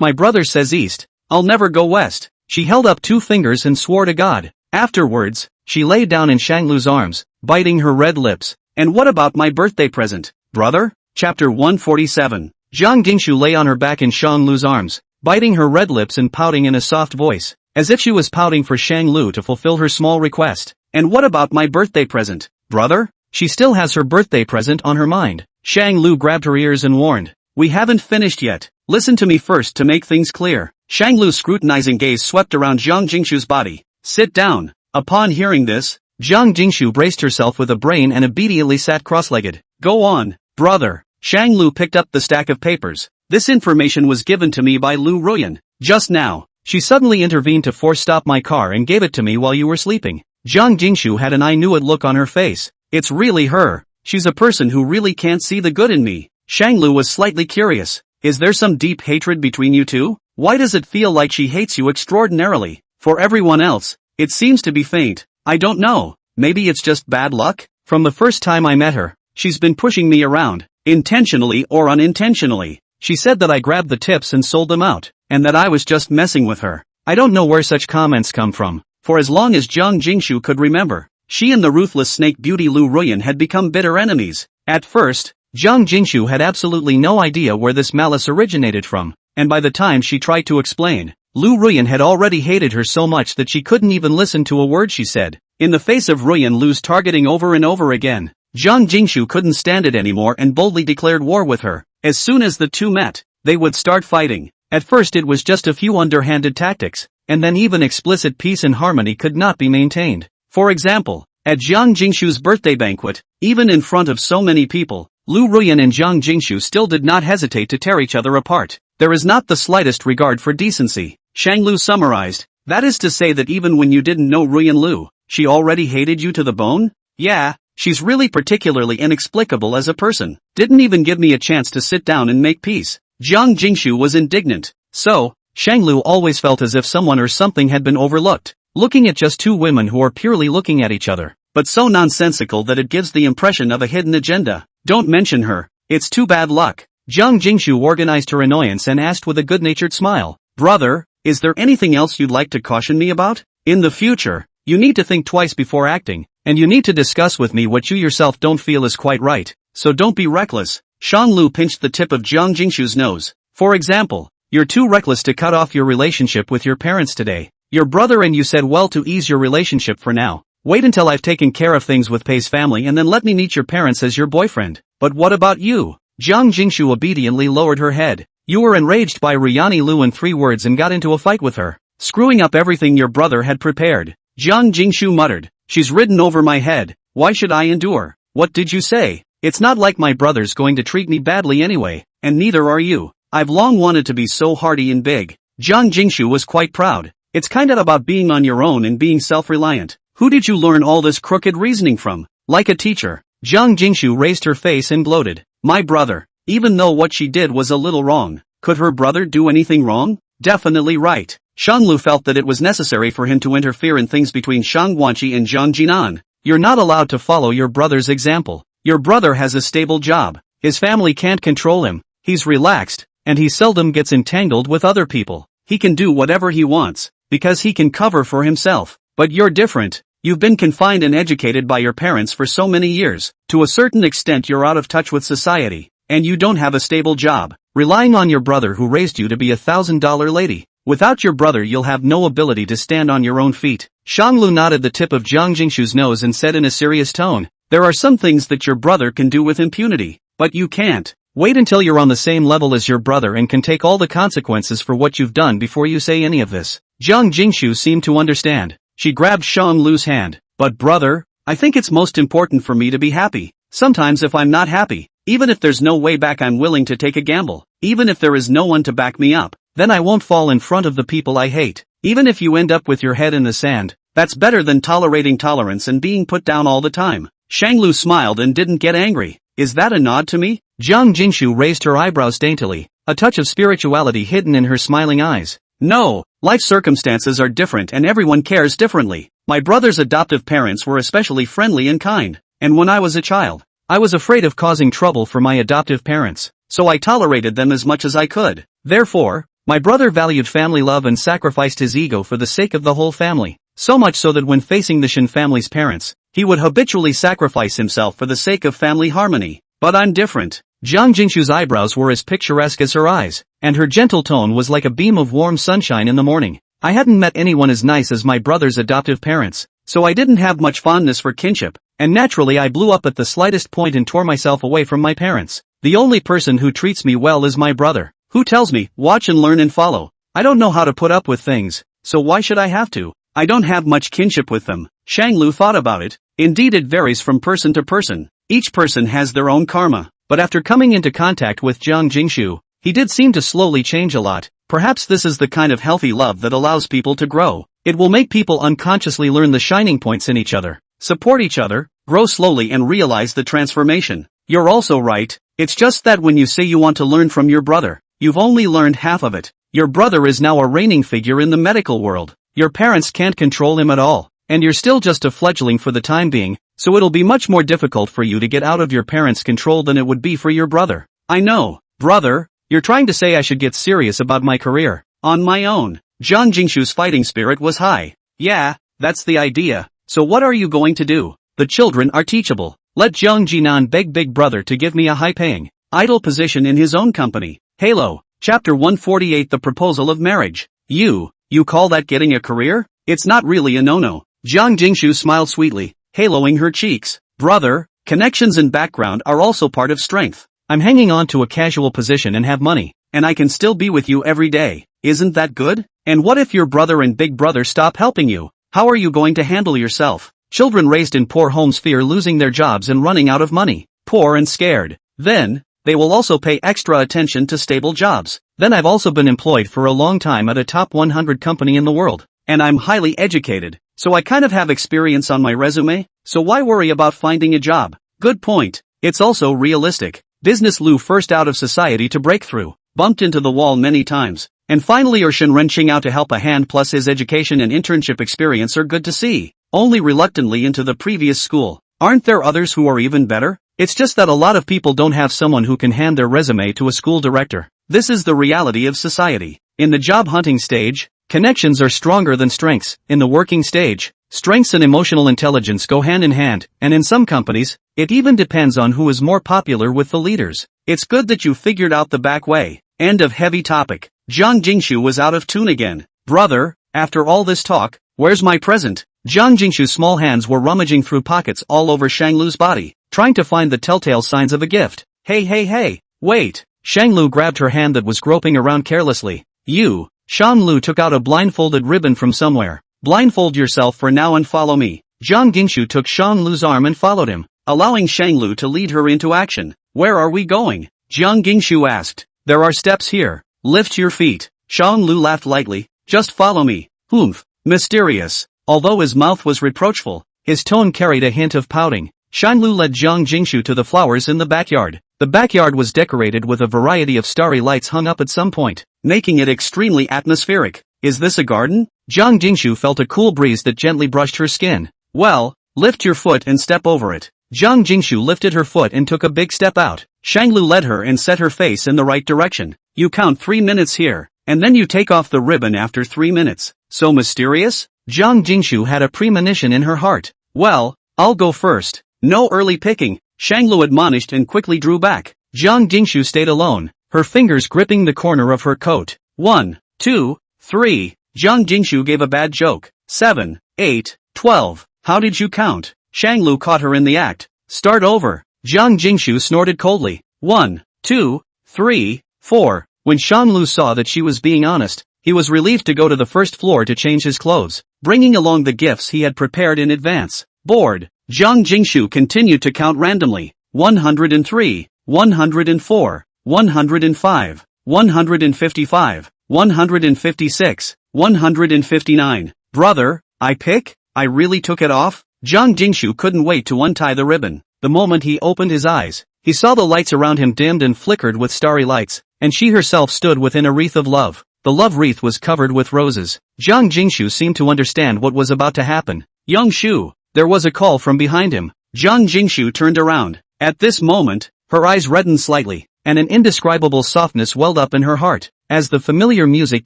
my brother says east, I'll never go west. She held up 2 fingers and swore to God. Afterwards, she lay down in Shang Lu's arms, biting her red lips. And what about my birthday present, brother? Chapter 147. Jiang Jingshu lay on her back in Shang Lu's arms, biting her red lips and pouting in a soft voice, as if she was pouting for Shang Lu to fulfill her small request. And what about my birthday present, brother? She still has her birthday present on her mind. Shang Lu grabbed her ears and warned. We haven't finished yet. Listen to me first to make things clear. Shang Lu's scrutinizing gaze swept around Jiang Jingshu's body. Sit down. Upon hearing this, Jiang Jingshu braced herself with a brain and immediately sat cross-legged. Go on, brother. Shang Lu picked up the stack of papers. This information was given to me by Lu Ruyan. Just now, she suddenly intervened to force stop my car and gave it to me while you were sleeping. Jiang Jingshu had an I knew it look on her face. It's really her. She's a person who really can't see the good in me. Shang Lu was slightly curious. Is there some deep hatred between you two? Why does it feel like she hates you extraordinarily? For everyone else, it seems to be faint. I don't know. Maybe it's just bad luck? From the first time I met her, she's been pushing me around, intentionally or unintentionally. She said that I grabbed the tips and sold them out, and that I was just messing with her. I don't know where such comments come from. For as long as Jiang Jingshu could remember, she and the ruthless snake beauty Lu Ruyan had become bitter enemies. At first, Jiang Jingshu had absolutely no idea where this malice originated from, and by the time she tried to explain, Lu Ruyan had already hated her so much that she couldn't even listen to a word she said. In the face of Ruyan Lu's targeting over and over again, Jiang Jingshu couldn't stand it anymore and boldly declared war with her. As soon as the two met, they would start fighting. At first it was just a few underhanded tactics, and then even explicit peace and harmony could not be maintained. For example, at Jiang Jingshu's birthday banquet, even in front of so many people, Lu Ruyan and Jiang Jingshu still did not hesitate to tear each other apart. There is not the slightest regard for decency. Shang Lu summarized. That is to say that even when you didn't know Ruyan Lu, she already hated you to the bone? Yeah, she's really particularly inexplicable as a person. Didn't even give me a chance to sit down and make peace. Jiang Jingshu was indignant. So, Shang Lu always felt as if someone or something had been overlooked. Looking at just two women who are purely looking at each other, but so nonsensical that it gives the impression of a hidden agenda. Don't mention her. It's too bad luck. Jiang Jingshu organized her annoyance and asked with a good-natured smile. Brother, is there anything else you'd like to caution me about? In the future, you need to think twice before acting, and you need to discuss with me what you yourself don't feel is quite right, so don't be reckless. Shang Lu pinched the tip of Jiang Jingshu's nose. For example, You're too reckless to cut off your relationship with your parents today. Your brother and you said well to ease your relationship for now. Wait until I've taken care of things with Pei's family and then let me meet your parents as your boyfriend. But what about you? Jiang Jingshu obediently lowered her head. You were enraged by Riani Lu in 3 words and got into a fight with her, screwing up everything your brother had prepared. Jiang Jingshu muttered. She's ridden over my head. Why should I endure? What did you say? It's not like my brother's going to treat me badly anyway, and neither are you. I've long wanted to be so hardy and big. Jiang Jingshu was quite proud. It's kinda about being on your own and being self-reliant. Who did you learn all this crooked reasoning from? Like a teacher. Jiang Jingshu raised her face and gloated. My brother. Even though what she did was a little wrong. Could her brother do anything wrong? Definitely right. Shanlu felt that it was necessary for him to interfere in things between Shang Guanqi and Zhang Jinan. You're not allowed to follow your brother's example. Your brother has a stable job. His family can't control him. He's relaxed, and he seldom gets entangled with other people. He can do whatever he wants, because he can cover for himself. But you're different. You've been confined and educated by your parents for so many years. To a certain extent you're out of touch with society, and you don't have a stable job, relying on your brother who raised you to be $1,000 lady. Without your brother you'll have no ability to stand on your own feet. Shanglu nodded the tip of Jiang Jingshu's nose and said in a serious tone, there are some things that your brother can do with impunity, but you can't. Wait until you're on the same level as your brother and can take all the consequences for what you've done before you say any of this. Jiang Jingshu seemed to understand. She grabbed Shanglu's hand. But brother, I think it's most important for me to be happy. Sometimes if I'm not happy, even if there's no way back I'm willing to take a gamble. Even if there is no one to back me up, then I won't fall in front of the people I hate. Even if you end up with your head in the sand, that's better than tolerating tolerance and being put down all the time. Shanglu smiled and didn't get angry. Is that a nod to me? Jiang Jingshu raised her eyebrows daintily, a touch of spirituality hidden in her smiling eyes. No, life circumstances are different and everyone cares differently. My brother's adoptive parents were especially friendly and kind, and when I was a child, I was afraid of causing trouble for my adoptive parents, so I tolerated them as much as I could. Therefore, my brother valued family love and sacrificed his ego for the sake of the whole family, so much so that when facing the Shin family's parents, he would habitually sacrifice himself for the sake of family harmony. But I'm different. Jiang Jingshu's eyebrows were as picturesque as her eyes, and her gentle tone was like a beam of warm sunshine in the morning. I hadn't met anyone as nice as my brother's adoptive parents, so I didn't have much fondness for kinship, and naturally I blew up at the slightest point and tore myself away from my parents. The only person who treats me well is my brother, who tells me, watch and learn and follow. I don't know how to put up with things, so why should I have to? I don't have much kinship with them. Shanglu thought about it. Indeed it varies from person to person. Each person has their own karma. But after coming into contact with Jiang Jingshu, he did seem to slowly change a lot. Perhaps this is the kind of healthy love that allows people to grow. It will make people unconsciously learn the shining points in each other, support each other, grow slowly and realize the transformation. You're also right. It's just that when you say you want to learn from your brother, you've only learned half of it. Your brother is now a reigning figure in the medical world. Your parents can't control him at all, and you're still just a fledgling for the time being, so it'll be much more difficult for you to get out of your parents' control than it would be for your brother. I know, brother, you're trying to say I should get serious about my career, on my own. Jiang Jingshu's fighting spirit was high. Yeah, that's the idea. So what are you going to do? The children are teachable. Let Zhang Jinan beg Big Brother to give me a high-paying, idle position in his own company. Halo, Chapter 148 The Proposal of Marriage. You call that getting a career? It's not really a no-no. Jiang Jingshu smiled sweetly, haloing her cheeks. Brother, connections and background are also part of strength. I'm hanging on to a casual position and have money, and I can still be with you every day. Isn't that good? And what if your brother and Big Brother stop helping you? How are you going to handle yourself? Children raised in poor homes fear losing their jobs and running out of money. Poor and scared. Then, they will also pay extra attention to stable jobs. Then I've also been employed for a long time at a top 100 company in the world. And I'm highly educated, so I kind of have experience on my resume, so why worry about finding a job? Good point. It's also realistic. Business Lu first out of society to break through, bumped into the wall many times, and finally Urshan wrenching out to help a hand plus his education and internship experience are good to see. Only reluctantly into the previous school. Aren't there others who are even better? It's just that a lot of people don't have someone who can hand their resume to a school director. This is the reality of society. In the job hunting stage, connections are stronger than strengths. In the working stage, strengths and emotional intelligence go hand in hand, and in some companies, it even depends on who is more popular with the leaders. It's good that you figured out the back way. End of heavy topic. Jiang Jingshu was out of tune again. Brother, after all this talk, where's my present? Jiang Jingshu's small hands were rummaging through pockets all over Shanglu's body, trying to find the telltale signs of a gift. Hey, wait. Shanglu grabbed her hand that was groping around carelessly. You. Shanglu took out a blindfolded ribbon from somewhere. Blindfold yourself for now and follow me. Jiang Jingshu took Shanglu's arm and followed him, allowing Shanglu to lead her into action. Where are we going? Jiang Jingshu asked. There are steps here. Lift your feet. Shanglu laughed lightly. Just follow me. Oomph. Mysterious. Although his mouth was reproachful, his tone carried a hint of pouting. Shanglu led Jiang Jingshu to the flowers in the backyard. The backyard was decorated with a variety of starry lights hung up at some point, making it extremely atmospheric. Is this a garden? Jiang Jingshu felt a cool breeze that gently brushed her skin. Well, lift your foot and step over it. Jiang Jingshu lifted her foot and took a big step out. Shanglu led her and set her face in the right direction. You count 3 minutes here, and then you take off the ribbon after 3 minutes. So mysterious? Jiang Jingshu had a premonition in her heart. Well, I'll go first. No early picking, Shanglu admonished and quickly drew back. Jiang Jingshu stayed alone, her fingers gripping the corner of her coat. 1, 2, 3. Jiang Jingshu gave a bad joke. 7, 8, 12. How did you count? Shanglu caught her in the act. Start over. Jiang Jingshu snorted coldly. 1, 2, 3, 4. When Shanglu saw that she was being honest, he was relieved to go to the first floor to change his clothes, bringing along the gifts he had prepared in advance. Bored, Jiang Jingshu continued to count randomly. 103, 104, 105, 155, 156, 159. Brother, I pick? I really took it off? Jiang Jingshu couldn't wait to untie the ribbon. The moment he opened his eyes, he saw the lights around him dimmed and flickered with starry lights, and she herself stood within a wreath of love. The love wreath was covered with roses. Jiang Jingshu seemed to understand what was about to happen. Young Shu, there was a call from behind him. Jiang Jingshu turned around. At this moment, her eyes reddened slightly, and an indescribable softness welled up in her heart, as the familiar music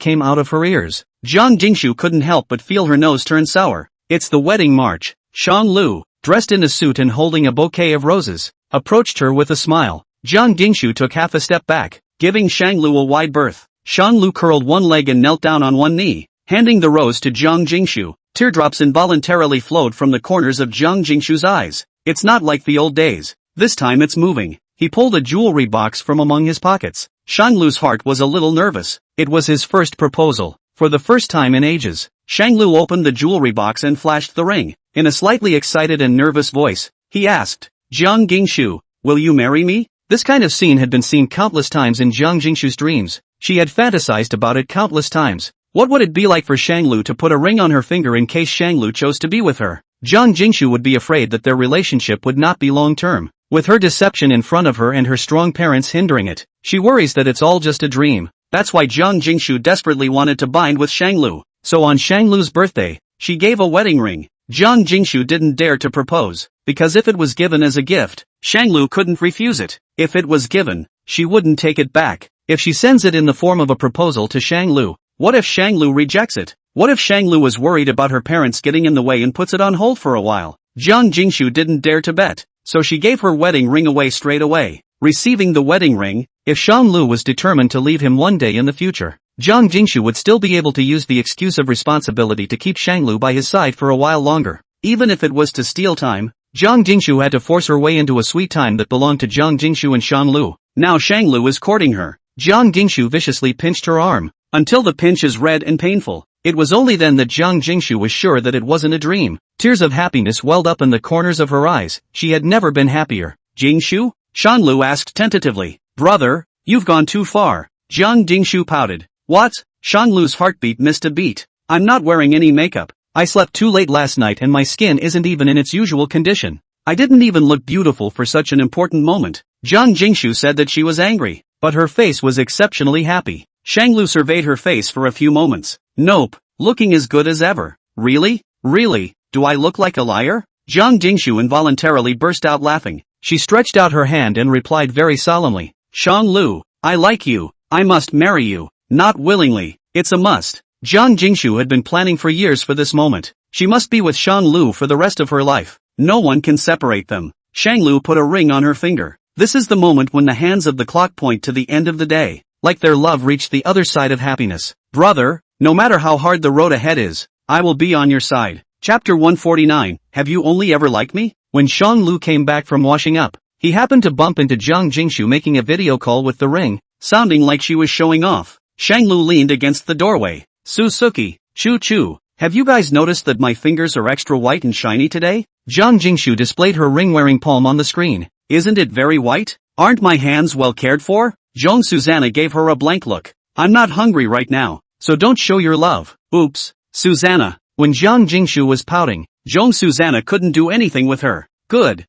came out of her ears. Jiang Jingshu couldn't help but feel her nose turn sour. It's the wedding march. Shanglu, dressed in a suit and holding a bouquet of roses, approached her with a smile. Jiang Jingshu took half a step back, giving Shanglu a wide berth. Shanglu curled one leg and knelt down on one knee, handing the rose to Jiang Jingshu. Teardrops involuntarily flowed from the corners of Jiang Jingshu's eyes. It's not like the old days. This time it's moving. He pulled a jewelry box from among his pockets. Shanglu's heart was a little nervous. It was his first proposal. For the first time in ages, Shanglu opened the jewelry box and flashed the ring. In a slightly excited and nervous voice, he asked, Jiang Jingshu, will you marry me? This kind of scene had been seen countless times in Jiang Jingshu's dreams. She had fantasized about it countless times. What would it be like for Shanglu to put a ring on her finger in case Shanglu chose to be with her? Jiang Jingshu would be afraid that their relationship would not be long-term. With her deception in front of her and her strong parents hindering it, she worries that it's all just a dream. That's why Jiang Jingshu desperately wanted to bind with Shanglu. So on Shanglu's birthday, she gave a wedding ring. Jiang Jingshu didn't dare to propose, because if it was given as a gift, Shanglu couldn't refuse it. If it was given, she wouldn't take it back. If she sends it in the form of a proposal to Shanglu, what if Shanglu rejects it? What if Shanglu was worried about her parents getting in the way and puts it on hold for a while? Jiang Jingshu didn't dare to bet, so she gave her wedding ring away straight away. Receiving the wedding ring, if Shanglu was determined to leave him one day in the future, Jiang Jingshu would still be able to use the excuse of responsibility to keep Shanglu by his side for a while longer. Even if it was to steal time, Jiang Jingshu had to force her way into a sweet time that belonged to Jiang Jingshu and Shanglu. Now Shanglu is courting her. Jiang Jingshu viciously pinched her arm, until the pinch is red and painful. It was only then that Jiang Jingshu was sure that it wasn't a dream. Tears of happiness welled up in the corners of her eyes. She had never been happier. Jingshu? Shanglu asked tentatively. Brother, you've gone too far. Jiang Jingshu pouted. What? Shanglu's heartbeat missed a beat. I'm not wearing any makeup. I slept too late last night and my skin isn't even in its usual condition. I didn't even look beautiful for such an important moment. Jiang Jingshu said that she was angry, but her face was exceptionally happy. Shanglu surveyed her face for a few moments. Nope, looking as good as ever. Really? Really? Do I look like a liar? Jiang Jingshu involuntarily burst out laughing. She stretched out her hand and replied very solemnly. Shanglu, I like you. I must marry you. Not willingly. It's a must. Jiang Jingshu had been planning for years for this moment. She must be with Shanglu for the rest of her life. No one can separate them. Shanglu put a ring on her finger. This is the moment when the hands of the clock point to the end of the day. like their love reached the other side of happiness. Brother, no matter how hard the road ahead is, I will be on your side. Chapter 149, Have you only ever liked me? When Shanglu came back from washing up, he happened to bump into Jiang Jingshu making a video call with the ring, sounding like she was showing off. Shanglu leaned against the doorway. Suzuki, Chu, have you guys noticed that my fingers are extra white and shiny today? Jiang Jingshu displayed her ring-wearing palm on the screen. Isn't it very white? Aren't my hands well cared for? Joan Susanna gave her a blank look. I'm not hungry right now, so don't show your love. Oops, Susanna. When Jiang Jingshu was pouting, Joan Susanna couldn't do anything with her. Good.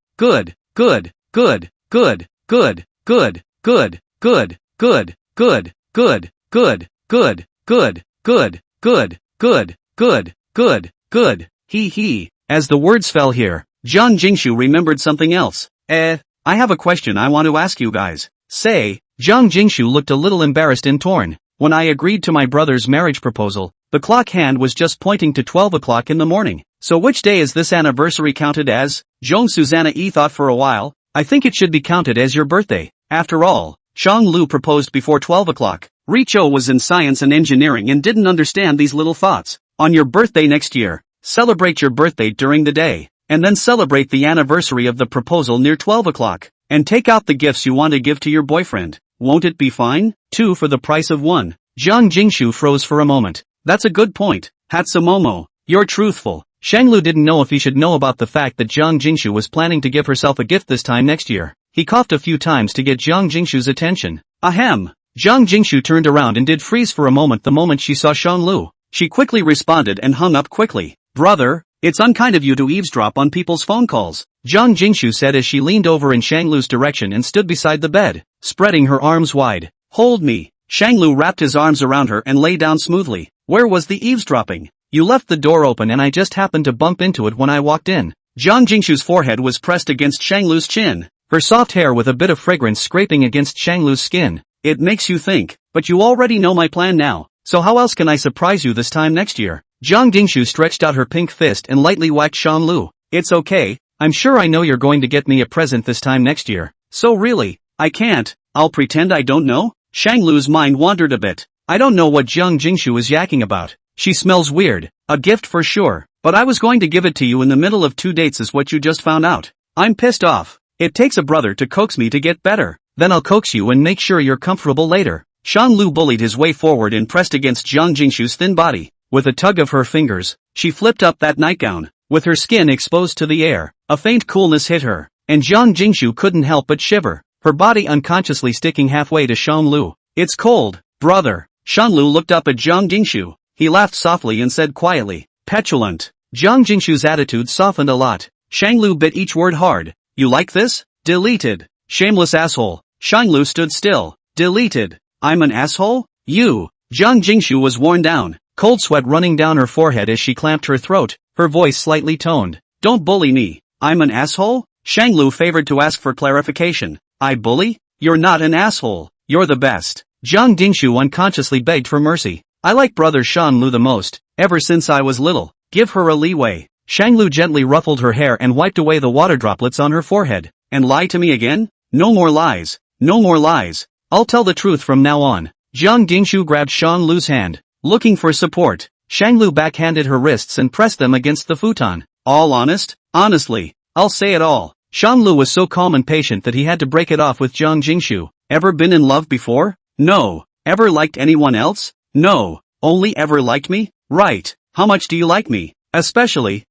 He. As the words fell here, Jiang Jingshu remembered something else. I have a question I want to ask you guys. Say, Jiang Jingshu looked a little embarrassed and torn. When I agreed to my brother's marriage proposal, the clock hand was just pointing to 12 o'clock in the morning. So which day is this anniversary counted as? Joan Susanna thought for a while. I think it should be counted as your birthday. After all, Shang Lu proposed before 12 o'clock. Richo was in science and engineering and didn't understand these little thoughts. On your birthday next year, celebrate your birthday during the day, and then celebrate the anniversary of the proposal near 12 o'clock, and take out the gifts you want to give to your boyfriend. Won't it be fine? 2 for the price of 1. Jiang Jingshu froze for a moment. That's a good point. Hatsumomo, you're truthful. Shanglu didn't know if he should know about the fact that Jiang Jingshu was planning to give herself a gift this time next year. He coughed a few times to get Jiang Jingshu's attention. Ahem. Jiang Jingshu turned around and did freeze for a moment the moment she saw Shanglu. She quickly responded and hung up quickly. Brother, it's unkind of you to eavesdrop on people's phone calls, Jiang Jingshu said as she leaned over in Shanglu's direction and stood beside the bed, spreading her arms wide. Hold me. Shanglu wrapped his arms around her and lay down smoothly. Where was the eavesdropping? You left the door open and I just happened to bump into it when I walked in. Jiang Jingshu's forehead was pressed against Shanglu's chin, her soft hair with a bit of fragrance scraping against Shanglu's skin. It makes you think, but you already know my plan now, so how else can I surprise you this time next year? Jiang Jingshu stretched out her pink fist and lightly whacked Shanglu. It's okay, I'm sure I know you're going to get me a present this time next year. So really, I can't, I'll pretend I don't know? Shanglu's mind wandered a bit. I don't know what Jiang Jingshu is yakking about. She smells weird. A gift for sure. But I was going to give it to you in the middle of 2 dates is what you just found out. I'm pissed off. It takes a brother to coax me to get better. Then I'll coax you and make sure you're comfortable later. Shanglu bullied his way forward and pressed against Jiang Jingshu's thin body. With a tug of her fingers, she flipped up that nightgown. With her skin exposed to the air, a faint coolness hit her, and Jiang Jingshu couldn't help but shiver, her body unconsciously sticking halfway to Shanglu. It's cold, brother. Shanglu looked up at Jiang Jingshu. He laughed softly and said quietly, petulant. Jiang Jingshu's attitude softened a lot. Shanglu bit each word hard. You like this? Deleted. Shameless asshole. Shanglu stood still. Deleted. I'm an asshole? You. Jiang Jingshu was worn down, cold sweat running down her forehead as she clamped her throat, her voice slightly toned. Don't bully me. I'm an asshole? Shanglu favored to ask for clarification. I bully? You're not an asshole. You're the best. Jiang Jingshu unconsciously begged for mercy. I like brother Shanglu the most, ever since I was little. Give her a leeway. Shanglu gently ruffled her hair and wiped away the water droplets on her forehead. And lie to me again? No more lies. No more lies. I'll tell the truth from now on. Jiang Jingshu grabbed Shanglu's hand, looking for support. Shanglu backhanded her wrists and pressed them against the futon. All honest? Honestly, I'll say it all. Shanglu was so calm and patient that he had to break it off with Jiang Jingshu. Ever been in love before? No. Ever liked anyone else? No. Only ever liked me? Right. How much do you like me? Especially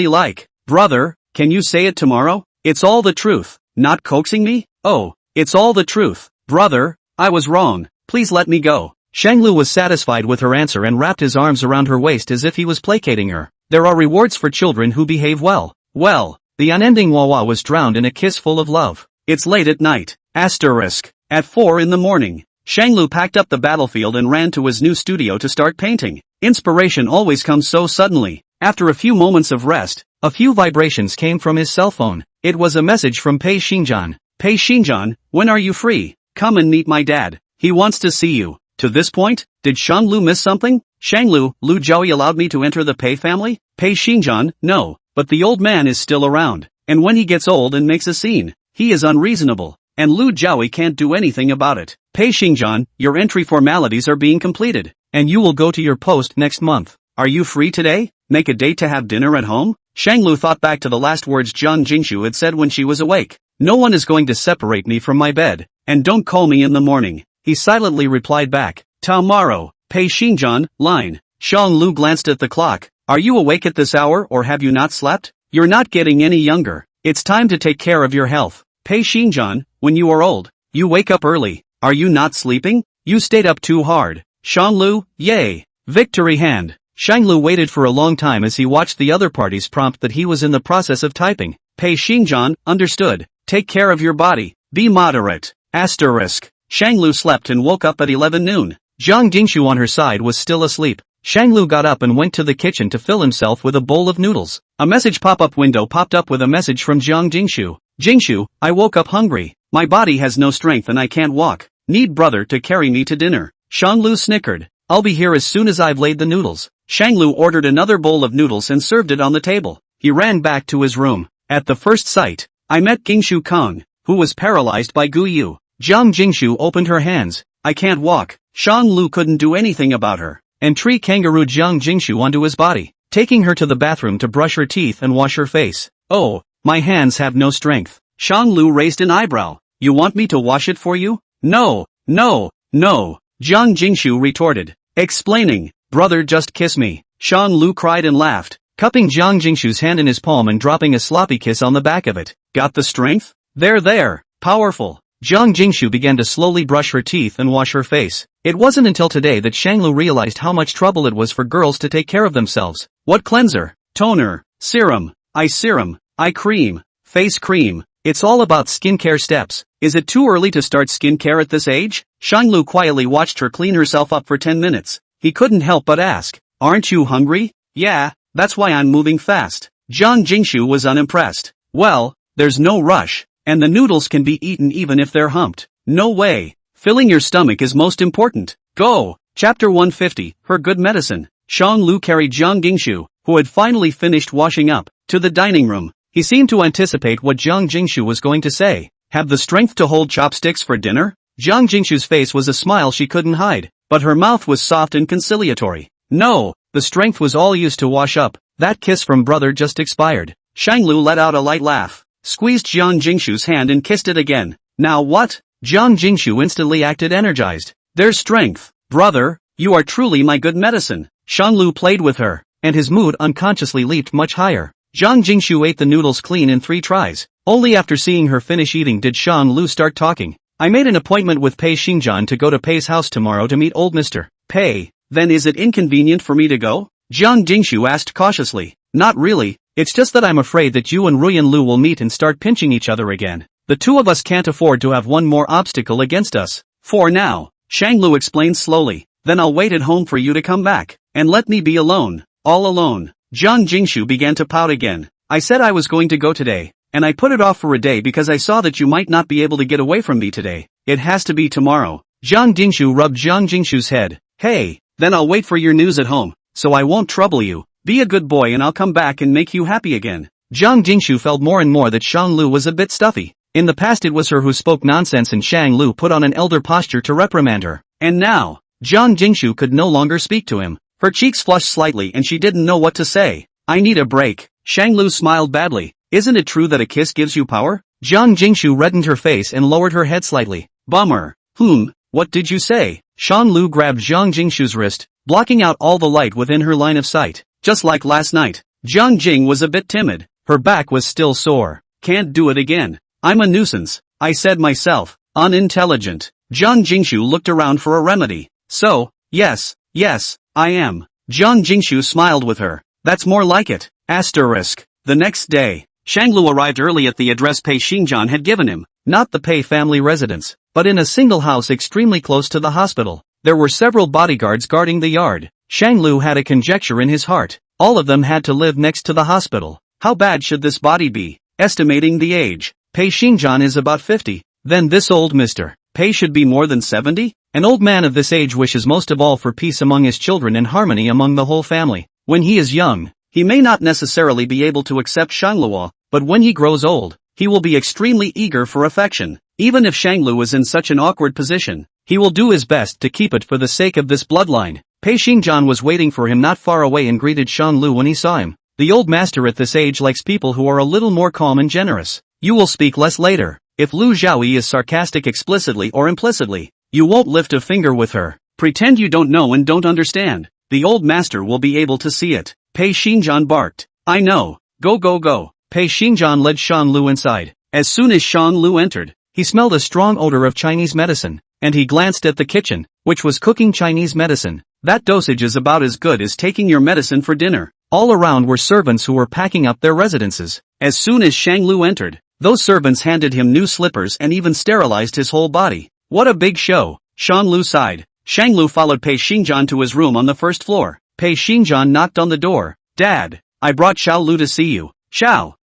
like. Brother, can you say it tomorrow? It's all the truth. Not coaxing me? Oh, it's all the truth. Brother, I was wrong. Please let me go. Shanglu was satisfied with her answer and wrapped his arms around her waist as if he was placating her. There are rewards for children who behave well. Well, the unending Wawa was drowned in a kiss full of love. It's late at night. Asterisk. At 4 in the morning. Shanglu packed up the battlefield and ran to his new studio to start painting. Inspiration always comes so suddenly. After a few moments of rest, a few vibrations came from his cell phone. It was a message from Pei Xinjian. Pei Xinjian, when are you free? Come and meet my dad. He wants to see you. To this point, did Shanglu miss something? Shanglu, Lu Jiaoyi allowed me to enter the Pei family? Pei Xinjian, no, but the old man is still around. And when he gets old and makes a scene, he is unreasonable. and Lu Jiaoi can't do anything about it. Pei Xingjian, your entry formalities are being completed, and you will go to your post next month. Are you free today? Make a date to have dinner at home? Shanglu thought back to the last words Jiang Jingshu had said when she was awake. No one is going to separate me from my bed, and don't call me in the morning. He silently replied back. Tomorrow, Pei Xingjian, line. Shang Lu glanced at the clock. Are you awake at this hour or have you not slept? You're not getting any younger. It's time to take care of your health. Pei Xingjian, when you are old, you wake up early. Are you not sleeping? You stayed up too hard. Shang Lu, yay. Victory hand. Shang Lu waited for a long time as he watched the other parties prompt that he was in the process of typing. Pei Xingjian, understood. Take care of your body. Be moderate. Asterisk. Shang Lu slept and woke up at 11 noon. Jiang Jingshu on her side was still asleep. Shang Lu got up and went to the kitchen to fill himself with a bowl of noodles. A message pop-up window popped up with a message from Jiang Jingshu. Jingshu, I woke up hungry. My body has no strength and I can't walk. Need brother to carry me to dinner. Shang Lu snickered. I'll be here as soon as I've laid the noodles. Shang Lu ordered another bowl of noodles and served it on the table. He ran back to his room. At the first sight, I met Gingshu Kong, who was paralyzed by Gu Yu. Jiang Jingshu opened her hands. I can't walk. Shang Lu couldn't do anything about her, and tree kangaroo Jiang Jingshu onto his body, taking her to the bathroom to brush her teeth and wash her face. Oh, my hands have no strength. Shang Lu raised an eyebrow. You want me to wash it for you? No, no, no. Jiang Jingshu retorted, explaining, brother just kiss me. Shang Lu cried and laughed, cupping Jiang Jingshu's hand in his palm and dropping a sloppy kiss on the back of it. Got the strength? There, powerful. Jiang Jingshu began to slowly brush her teeth and wash her face. It wasn't until today that Shanglu realized how much trouble it was for girls to take care of themselves. What cleanser, toner, serum, eye cream, face cream. It's all about skincare steps. Is it too early to start skincare at this age? Shanglu quietly watched her clean herself up for 10 minutes. He couldn't help but ask, aren't you hungry? Yeah, that's why I'm moving fast. Jiang Jingshu was unimpressed. Well, there's no rush. And the noodles can be eaten even if they're humped. No way. Filling your stomach is most important. Go. Chapter 150, Her Good Medicine. Shang Lu carried Jiang Jingshu, who had finally finished washing up, to the dining room. He seemed to anticipate what Jiang Jingshu was going to say. Have the strength to hold chopsticks for dinner? Jiang Jingshu's face was a smile she couldn't hide, but her mouth was soft and conciliatory. No, the strength was all used to wash up. That kiss from brother just expired. Shang Lu let out a light laugh, squeezed Jiang Jingshu's hand and kissed it again. Now what? Jiang Jingshu instantly acted energized. There's strength. Brother, you are truly my good medicine. Shang Lu played with her, and his mood unconsciously leaped much higher. Jiang Jingshu ate the noodles clean in 3 tries. Only after seeing her finish eating did Shang Lu start talking. I made an appointment with Pei Xingjian to go to Pei's house tomorrow to meet old Mr. Pei. Then is it inconvenient for me to go? Jiang Jingshu asked cautiously. Not really. It's just that I'm afraid that you and Ruyan Lu will meet and start pinching each other again. The two of us can't afford to have one more obstacle against us. For now, Shang Lu explained slowly. Then I'll wait at home for you to come back, and let me be alone. All alone. Jiang Jingshu began to pout again. I said I was going to go today, and I put it off for a day because I saw that you might not be able to get away from me today. It has to be tomorrow. Jiang Jingshu rubbed Jiang Jingshu's head. Hey, then I'll wait for your news at home, so I won't trouble you. Be a good boy and I'll come back and make you happy again. Jiang Jingshu felt more and more that Shang Lu was a bit stuffy. In the past it was her who spoke nonsense and Shang Lu put on an elder posture to reprimand her. And now, Jiang Jingshu could no longer speak to him. Her cheeks flushed slightly and she didn't know what to say. I need a break. Shang Lu smiled badly. Isn't it true that a kiss gives you power? Jiang Jingshu reddened her face and lowered her head slightly. Bummer. What did you say? Shang Lu grabbed Jiang Jingshu's wrist, blocking out all the light within her line of sight. Just like last night. Jiang Jing was a bit timid. Her back was still sore. Can't do it again. I'm a nuisance. I said myself. Unintelligent. Jiang Jingshu looked around for a remedy. So, yes, I am. Jiang Jingshu smiled with her. That's more like it. Asterisk. The next day, Shang Lu arrived early at the address Pei Xingjian had given him. Not the Pei family residence, but in a single house extremely close to the hospital. There were several bodyguards guarding the yard. Shang Lu had a conjecture in his heart. All of them had to live next to the hospital. How bad should this body be? Estimating the age, Pei Xingjian is about 50. Then this old Mr. Pei should be more than 70? An old man of this age wishes most of all for peace among his children and harmony among the whole family. When he is young, he may not necessarily be able to accept Shangluo, but when he grows old, he will be extremely eager for affection. Even if Shanglu is in such an awkward position, he will do his best to keep it for the sake of this bloodline. Pei Xingjian was waiting for him not far away and greeted Shanglu when he saw him. The old master at this age likes people who are a little more calm and generous. You will speak less later. If Lu Zhaoyi is sarcastic explicitly or implicitly, you won't lift a finger with her. Pretend you don't know and don't understand. The old master will be able to see it. Pei Xingjian barked. I know. Go go go. Pei Xingjian led Shanglu inside. As soon as Shanglu entered, he smelled a strong odor of Chinese medicine, and he glanced at the kitchen, which was cooking Chinese medicine. That dosage is about as good as taking your medicine for dinner. All around were servants who were packing up their residences. As soon as Shanglu entered, those servants handed him new slippers and even sterilized his whole body. What a big show! Shanglu sighed. Shanglu followed Pei Xingjian to his room on the first floor. Pei Xingjian knocked on the door. Dad, I brought Xiao Lu to see you. Xiao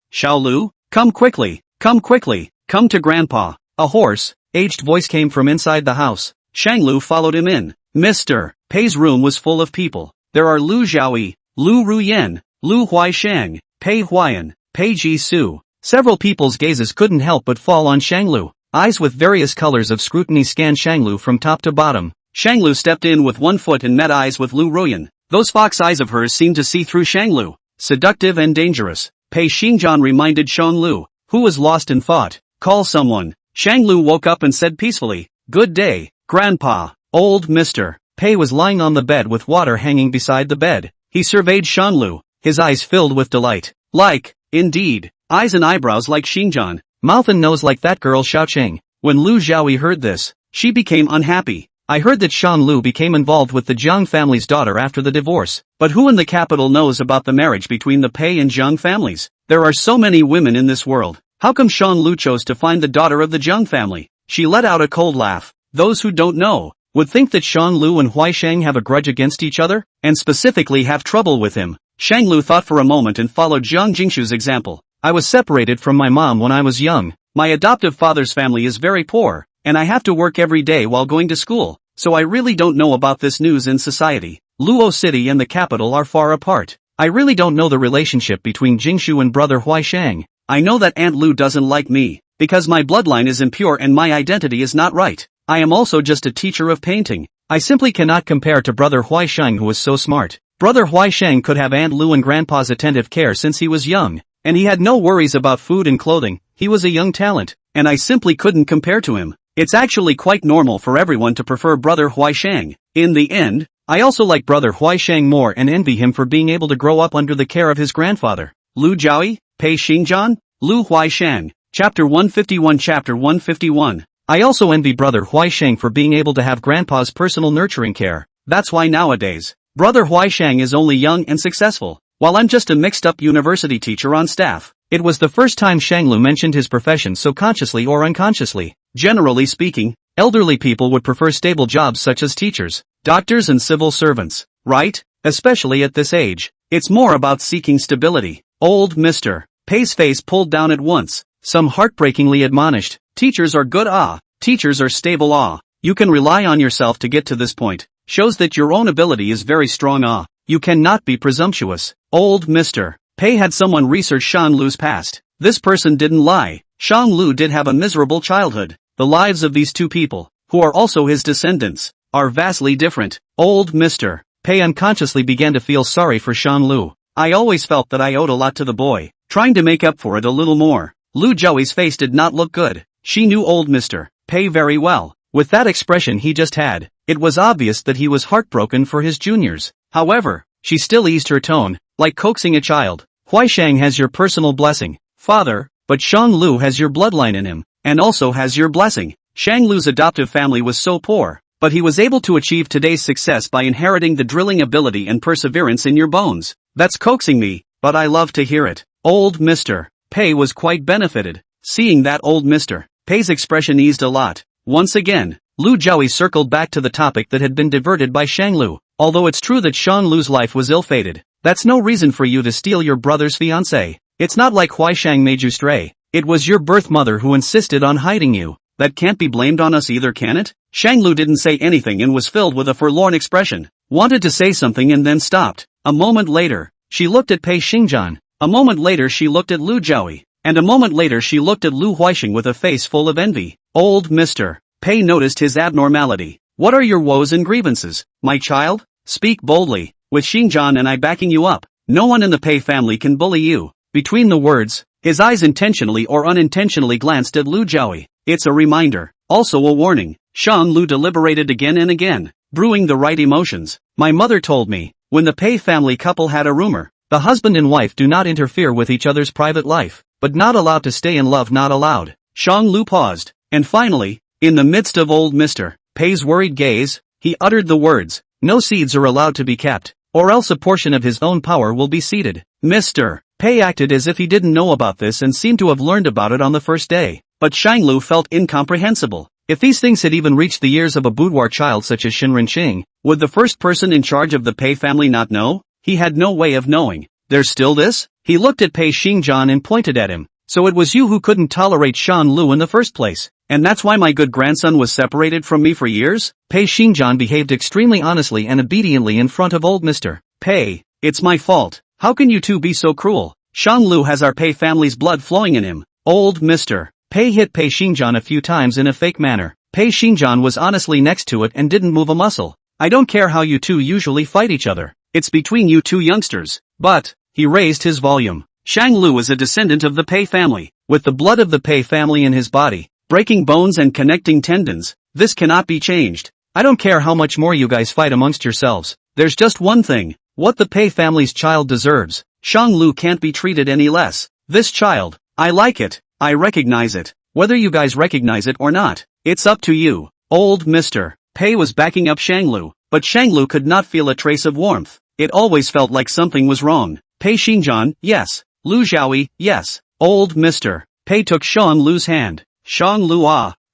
Lu? Come quickly, come to Grandpa. A hoarse, aged voice came from inside the house. Shanglu followed him in. Mr. Pei's room was full of people. There are Lu Zhaoyi, Lu Ruyan, Lu Huaisheng, Pei Huayan, Pei Ji-su. Several people's gazes couldn't help but fall on Shanglu. Eyes with various colors of scrutiny scanned Shanglu from top to bottom. Shanglu stepped in with one foot and met eyes with Lu Ruyan. Those fox eyes of hers seemed to see through Shanglu. Seductive and dangerous. Pei Xingjian reminded Shanglu, who was lost in thought. Call someone. Shanglu woke up and said peacefully, Good day, Grandpa. Old Mr. Pei was lying on the bed with water hanging beside the bed. He surveyed Shanglu, his eyes filled with delight. Indeed, eyes and eyebrows like Xingjian, mouth and nose like that girl Xiaoqing. When Lu Zhaoyi heard this, she became unhappy. I heard that Shanglu became involved with the Jiang family's daughter after the divorce. But who in the capital knows about the marriage between the Pei and Jiang families? There are so many women in this world. How come Shanglu chose to find the daughter of the Jiang family? She let out a cold laugh. Those who don't know would think that Shanglu and Huaisheng have a grudge against each other, and specifically have trouble with him. Shanglu thought for a moment and followed Jiang Jingshu's example. I was separated from my mom when I was young. My adoptive father's family is very poor, and I have to work every day while going to school, so I really don't know about this news in society. Luo City and the capital are far apart. I really don't know the relationship between Jingshu and brother Huaisheng. I know that Aunt Lu doesn't like me, because my bloodline is impure and my identity is not right. I am also just a teacher of painting. I simply cannot compare to brother Huaisheng who is so smart. Brother Huaisheng could have Aunt Lu and Grandpa's attentive care since he was young, and he had no worries about food and clothing. He was a young talent, and I simply couldn't compare to him. It's actually quite normal for everyone to prefer brother Huaisheng. In the end, I also like brother Huaisheng more and envy him for being able to grow up under the care of his grandfather. Lu Zhaoyi, Pei Xingjian, Lu Huaisheng. Chapter 151. Chapter 151. I also envy brother Huaisheng for being able to have grandpa's personal nurturing care. That's why nowadays, brother Huaisheng is only young and successful, while I'm just a mixed-up university teacher on staff. It was the first time Shanglu mentioned his profession so consciously or unconsciously. Generally speaking, elderly people would prefer stable jobs such as teachers, doctors and civil servants, right? Especially at this age. It's more about seeking stability. Old Mr. Pei's face pulled down at once. Some heartbreakingly admonished, teachers are good teachers are stable you can rely on yourself to get to this point, shows that your own ability is very strong you cannot be presumptuous. Old Mr. Pei had someone research Shanglu's past. This person didn't lie. Shanglu did have a miserable childhood. The lives of these two people, who are also his descendants, are vastly different. Old Mr. Pei unconsciously began to feel sorry for Shanglu. I always felt that I owed a lot to the boy, trying to make up for it a little more. Lu Zhaoyi's face did not look good. She knew old Mr. Pei very well. With that expression he just had, it was obvious that he was heartbroken for his juniors. However, she still eased her tone, like coaxing a child. Huaisheng has your personal blessing, father, but Shanglu has your bloodline in him, and also has your blessing. Shanglu's adoptive family was so poor, but he was able to achieve today's success by inheriting the drilling ability and perseverance in your bones. That's coaxing me, but I love to hear it. Old Mr. Pei was quite benefited. Seeing that old Mr. Pei's expression eased a lot. Once again, Lu Zhaoyi circled back to the topic that had been diverted by Shanglu. Although it's true that Shanglu's life was ill-fated, that's no reason for you to steal your brother's fiancée. It's not like Huaisheng made you stray. It was your birth mother who insisted on hiding you. That can't be blamed on us either, can it? Shanglu didn't say anything and was filled with a forlorn expression. Wanted to say something and then stopped. A moment later, she looked at Pei Xingjian. A moment later she looked at Lu Zhaoyi. And a moment later she looked at Lu Huaisheng with a face full of envy. Old Mr. Pei noticed his abnormality. What are your woes and grievances, my child? Speak boldly, with Xinjiang and I backing you up. No one in the Pei family can bully you. Between the words, his eyes intentionally or unintentionally glanced at Lu Jiaoyi. It's a reminder, also a warning. Shang Lu deliberated again and again, brewing the right emotions. My mother told me, when the Pei family couple had a rumor, the husband and wife do not interfere with each other's private life, but not allowed to stay in love, not allowed. Shang Lu paused, and finally, in the midst of old Mr. Pei's worried gaze, he uttered the words, no seeds are allowed to be kept, or else a portion of his own power will be ceded. Mr. Pei acted as if he didn't know about this and seemed to have learned about it on the first day, but Shang Lu felt incomprehensible. If these things had even reached the ears of a boudoir child such as Shin Renqing, would the first person in charge of the Pei family not know? He had no way of knowing. There's still this? He looked at Pei Xingjian and pointed at him. So it was you who couldn't tolerate Shan Lu in the first place, and that's why my good grandson was separated from me for years? Pei Xingjian behaved extremely honestly and obediently in front of old Mr. Pei. It's my fault. How can you two be so cruel? Shang Lu has our Pei family's blood flowing in him. Old Mr. Pei hit Pei Xingjian a few times in a fake manner. Pei Xingjian was honestly next to it and didn't move a muscle. I don't care how you two usually fight each other. It's between you two youngsters. But, he raised his volume. Shang Lu is a descendant of the Pei family, with the blood of the Pei family in his body, breaking bones and connecting tendons. This cannot be changed. I don't care how much more you guys fight amongst yourselves. There's just one thing. What the Pei family's child deserves. Shang Lu can't be treated any less. This child, I like it. I recognize it. Whether you guys recognize it or not, it's up to you. Old Mr. Pei was backing up Shang Lu, but Shang Lu could not feel a trace of warmth. It always felt like something was wrong. Pei Xingjian, yes. Lu Jiaoyi, yes. Old Mr. Pei took Shang Lu's hand. Shang Lu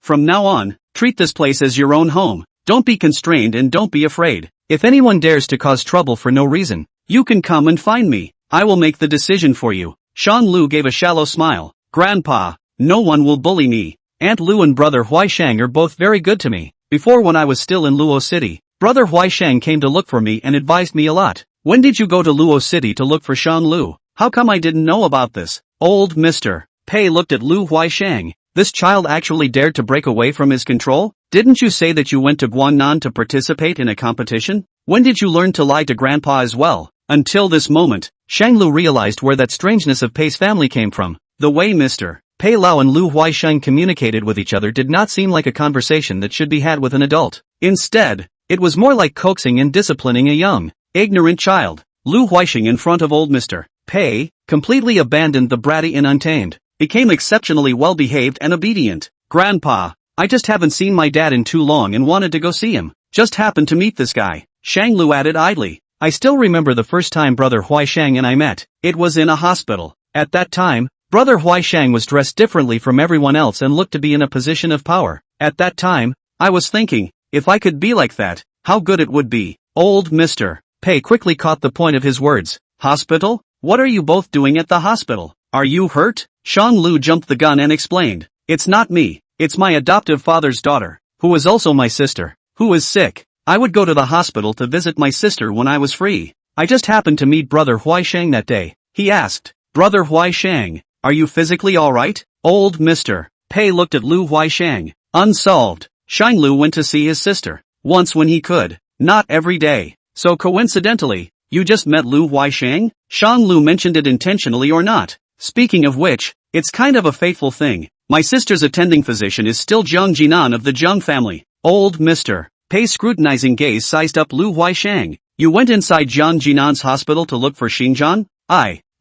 from now on, treat this place as your own home. Don't be constrained and don't be afraid. If anyone dares to cause trouble for no reason, you can come and find me. I will make the decision for you. Shang Lu gave a shallow smile. Grandpa, no one will bully me. Aunt Lu and brother Huaishang are both very good to me. Before, when I was still in Luo City, brother Huaishang came to look for me and advised me a lot. When did you go to Luo City to look for Shang Lu? How come I didn't know about this? Old Mr. Pei looked at Lu Huaishang. This child actually dared to break away from his control? Didn't you say that you went to Guangnan to participate in a competition? When did you learn to lie to grandpa as well? Until this moment, Shang Lu realized where that strangeness of Pei's family came from. The way Mr. Pei Lao and Lu Huaisheng communicated with each other did not seem like a conversation that should be had with an adult. Instead, it was more like coaxing and disciplining a young, ignorant child. Lu Huaisheng, in front of old Mr. Pei, completely abandoned the bratty and untamed, became exceptionally well-behaved and obedient. Grandpa, I just haven't seen my dad in too long and wanted to go see him. Just happened to meet this guy. Shang Lu added idly. I still remember the first time brother Huaisheng and I met. It was in a hospital. At that time, brother Huaisheng was dressed differently from everyone else and looked to be in a position of power. At that time, I was thinking, if I could be like that, how good it would be. Old Mr. Pei quickly caught the point of his words. Hospital? What are you both doing at the hospital? Are you hurt? Shang Lu jumped the gun and explained. It's not me. It's my adoptive father's daughter, who is also my sister, who is sick. I would go to the hospital to visit my sister when I was free. I just happened to meet brother Huaisheng that day. He asked, Brother Huaisheng, are you physically alright? Old Mr. Pei looked at Lu Huaisheng. Unsolved. Shang Lu went to see his sister. Once when he could. Not every day. So coincidentally, you just met Lu Huaisheng? Shang Lu mentioned it intentionally or not. Speaking of which, it's kind of a fateful thing. My sister's attending physician is still Zhang Jinan of the Zhang family. Old Mr. Pei's scrutinizing gaze sized up Lu Huaisheng. You went inside Zhang Jinan's hospital to look for Xinjiang?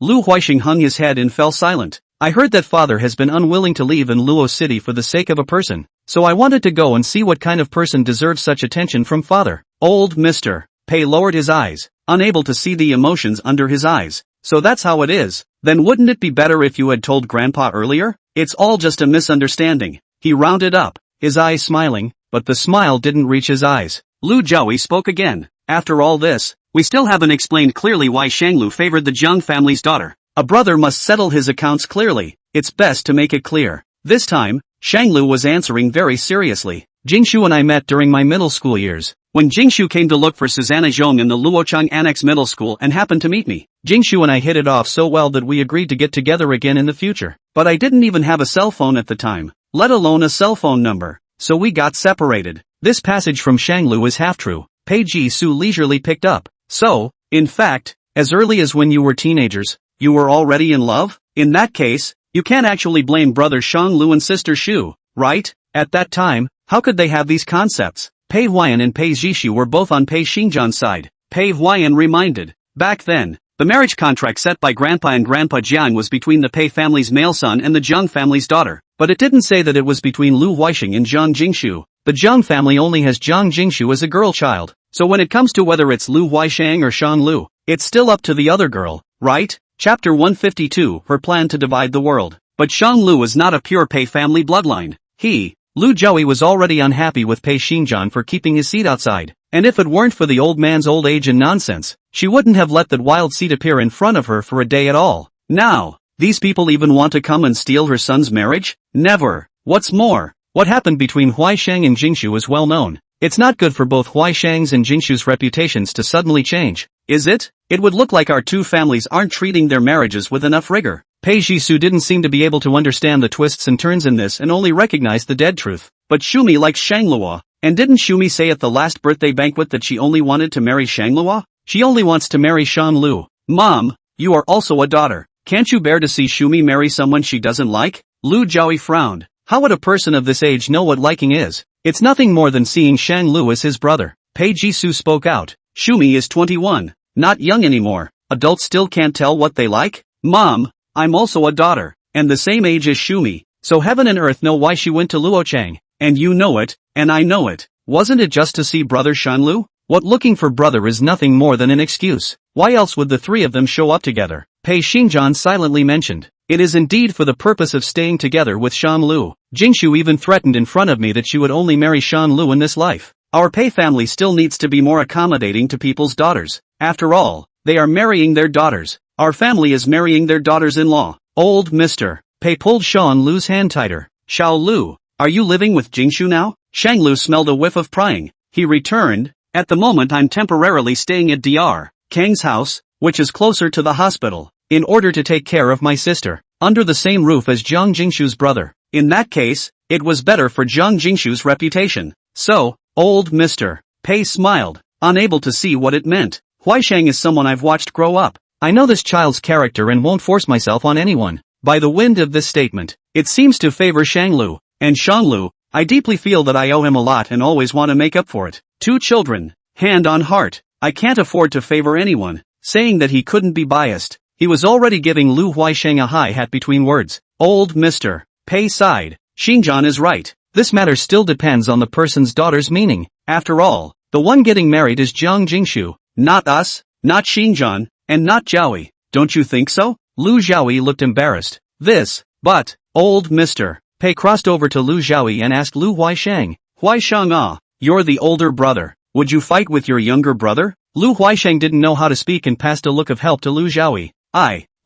Lu Huaisheng hung his head and fell silent. I heard that father has been unwilling to leave in Luo City for the sake of a person, so I wanted to go and see what kind of person deserves such attention from father. Old Mr. Pei lowered his eyes, unable to see the emotions under his eyes. So that's how it is. Then wouldn't it be better if you had told grandpa earlier? It's all just a misunderstanding. He rounded up, his eyes smiling, but the smile didn't reach his eyes. Lu Jiaoyi spoke again. After all this, we still haven't explained clearly why Shang Lu favored the Zhang family's daughter. A brother must settle his accounts clearly. It's best to make it clear. This time, Shang Lu was answering very seriously. Jingshu and I met during my middle school years. When Jingshu came to look for Susanna Zhong in the Luochang Annex Middle School and happened to meet me, Jingshu and I hit it off so well that we agreed to get together again in the future. But I didn't even have a cell phone at the time. let alone a cell phone number. So we got separated. This passage from Shanglu is half true, Pei Ji-su leisurely picked up. So, in fact, as early as when you were teenagers, you were already in love? In that case, you can't actually blame brother Shanglu and sister Shu, right? At that time, how could they have these concepts? Pei Huayan and Pei Zhishu were both on Pei Xingjian's side. Pei Huayan reminded. Back then, the marriage contract set by Grandpa and Grandpa Jiang was between the Pei family's male son and the Zheng family's daughter. But it didn't say that it was between Lu Huaixing and Zhang Jingshu. The Zheng family only has Zhang Jingshu as a girl child. So when it comes to whether it's Lu Huaishang or Shang Lu, it's still up to the other girl, right? Chapter 152, her plan to divide the world. But Shang Lu is not a pure Pei family bloodline. Lu Jiaoyi was already unhappy with Pei Xingjian for keeping his seat outside, and if it weren't for the old man's old age and nonsense, she wouldn't have let that wild seat appear in front of her for a day at all. Now, these people even want to come and steal her son's marriage? Never. What's more, what happened between Huaishang and Jingshu is well known. It's not good for both Huaishang's and Jingshu's reputations to suddenly change, is it? It would look like our two families aren't treating their marriages with enough rigor. Pei Ji-su didn't seem to be able to understand the twists and turns in this and only recognized the dead truth. But Shumi likes Shanglua, and didn't Shumi say at the last birthday banquet that she only wanted to marry Shanglua? She only wants to marry Shang Lu. Mom, you are also a daughter. Can't you bear to see Shumi marry someone she doesn't like? Lu Jiaoyi frowned. How would a person of this age know what liking is? It's nothing more than seeing Shang Lu as his brother. Pei Ji-su spoke out. Shumi is 21, not young anymore. Adults still can't tell what they like? Mom, I'm also a daughter, and the same age as Shumi, so heaven and earth know why she went to Luochang, and you know it, and I know it. Wasn't it just to see brother Shanlu? What looking for brother is nothing more than an excuse. Why else would the three of them show up together? Pei Xingjian silently mentioned. It is indeed for the purpose of staying together with Shan Lu. Jingshu even threatened in front of me that she would only marry Shan Lu in this life. Our Pei family still needs to be more accommodating to people's daughters. After all, they are marrying their daughters. Our family is marrying their daughters-in-law. Old Mr. Pei pulled Shan Lu's hand tighter. Xiao Lu, are you living with Jingshu now? Shang Lu smelled a whiff of prying. He returned. At the moment I'm temporarily staying at Dr. Kang's house, which is closer to the hospital, in order to take care of my sister, under the same roof as Zhang Jingshu's brother. In that case, it was better for Zhang Jingshu's reputation. So, old Mr. Pei smiled, unable to see what it meant. Huaishang is someone I've watched grow up. I know this child's character and won't force myself on anyone. By the wind of this statement, it seems to favor Shanglu. And Shanglu, I deeply feel that I owe him a lot and always want to make up for it. Two children, hand on heart, I can't afford to favor anyone. Saying that he couldn't be biased, he was already giving Lu Huaisheng a high hat between words. Old Mr. Pei sighed. Xingjian is right. This matter still depends on the person's daughter's meaning. After all, the one getting married is Zhang Jingshu, not us, not Xingjian, and not Jiaoyi. Don't you think so? Lu Jiaoyi looked embarrassed. But, old Mr. Pei crossed over to Lu Jiaoyi and asked Lu Huaisheng. Huaisheng you're the older brother. Would you fight with your younger brother? Lu Huaisheng didn't know how to speak and passed a look of help to Lu Jiaoyi.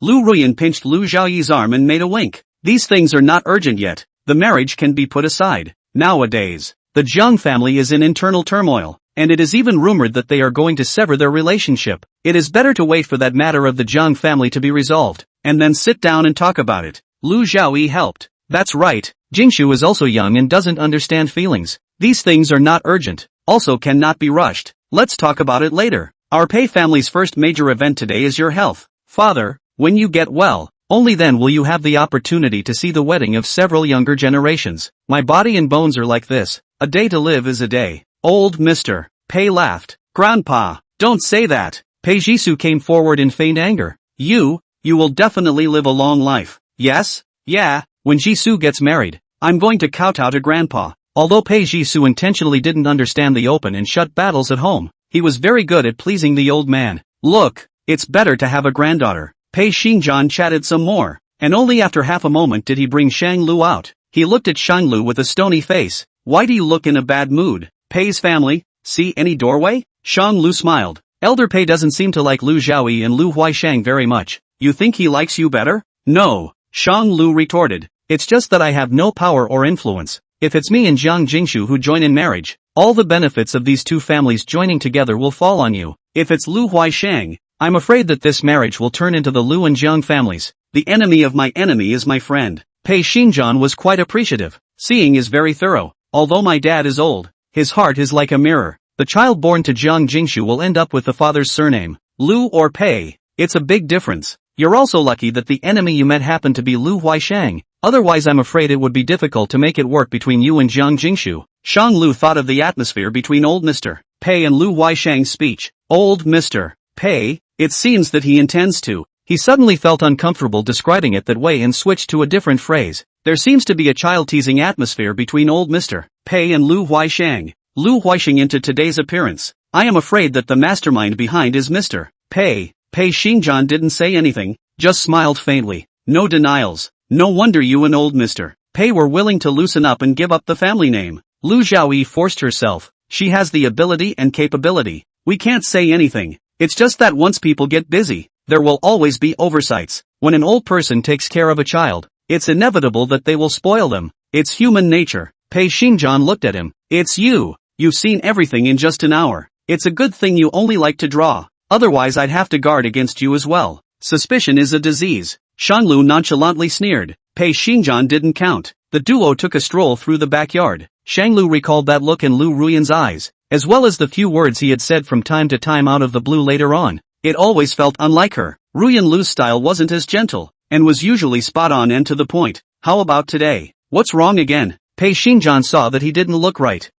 Lu Ruyan pinched Lu Jiaoyi's arm and made a wink. These things are not urgent yet. The marriage can be put aside. Nowadays, the Zhang family is in internal turmoil, and it is even rumored that they are going to sever their relationship. It is better to wait for that matter of the Zhang family to be resolved, and then sit down and talk about it. Lu Jiaoyi helped. That's right, Jingshu is also young and doesn't understand feelings. These things are not urgent, also cannot be rushed. Let's talk about it later. Our Pei family's first major event today is your health. Father, when you get well, only then will you have the opportunity to see the wedding of several younger generations. My body and bones are like this. A day to live is a day. Old Mr. Pei laughed. Grandpa, don't say that. Pei Jisoo came forward in feigned anger. You will definitely live a long life. Yes? Yeah, when Jisoo gets married, I'm going to kowtow to Grandpa. Although Pei Jisoo intentionally didn't understand the open and shut battles at home, he was very good at pleasing the old man. Look, it's better to have a granddaughter. Pei Xingjian chatted some more, and only after half a moment did he bring Shang Lu out. He looked at Shang Lu with a stony face. Why do you look in a bad mood? Pei's family, see any doorway? Shang Lu smiled. Elder Pei doesn't seem to like Lu Jiaoyi and Lu Huaisheng very much. You think he likes you better? No, Shang Lu retorted. It's just that I have no power or influence. If it's me and Zhang Jingshu who join in marriage, all the benefits of these two families joining together will fall on you. If it's Lu Huaisheng, I'm afraid that this marriage will turn into the Lu and Zhang families. The enemy of my enemy is my friend. Pei Xingjian was quite appreciative. Seeing is very thorough. Although my dad is old, his heart is like a mirror. The child born to Jiang Jingshu will end up with the father's surname, Lu or Pei. It's a big difference. You're also lucky that the enemy you met happened to be Lu Huaishang. Otherwise I'm afraid it would be difficult to make it work between you and Jiang Jingshu. Shang Lu thought of the atmosphere between old Mr. Pei and Lu Huaishang's speech. Old Mr. Pei, it seems that he intends to. He suddenly felt uncomfortable describing it that way and switched to a different phrase. There seems to be a child-teasing atmosphere between old Mr. Pei and Lu Huaishang. Lu Huaishang into today's appearance. I am afraid that the mastermind behind is Mr. Pei. Pei Xingjian didn't say anything, just smiled faintly. No denials. No wonder you and old Mr. Pei were willing to loosen up and give up the family name. Lu Xiaoyi forced herself. She has the ability and capability. We can't say anything. It's just that once people get busy, there will always be oversights. When an old person takes care of a child, it's inevitable that they will spoil them. It's human nature. Pei Xingjian looked at him. It's you. You've seen everything in just an hour. It's a good thing you only like to draw. Otherwise I'd have to guard against you as well. Suspicion is a disease. Shanglu nonchalantly sneered. Pei Xingjian didn't count. The duo took a stroll through the backyard. Shanglu recalled that look in Lu Ruyan's eyes, as well as the few words he had said from time to time out of the blue later on. It always felt unlike her. Ruyan Lu's style wasn't as gentle, and was usually spot on and to the point. How about today? What's wrong again? Pei Xingjian saw that he didn't look right.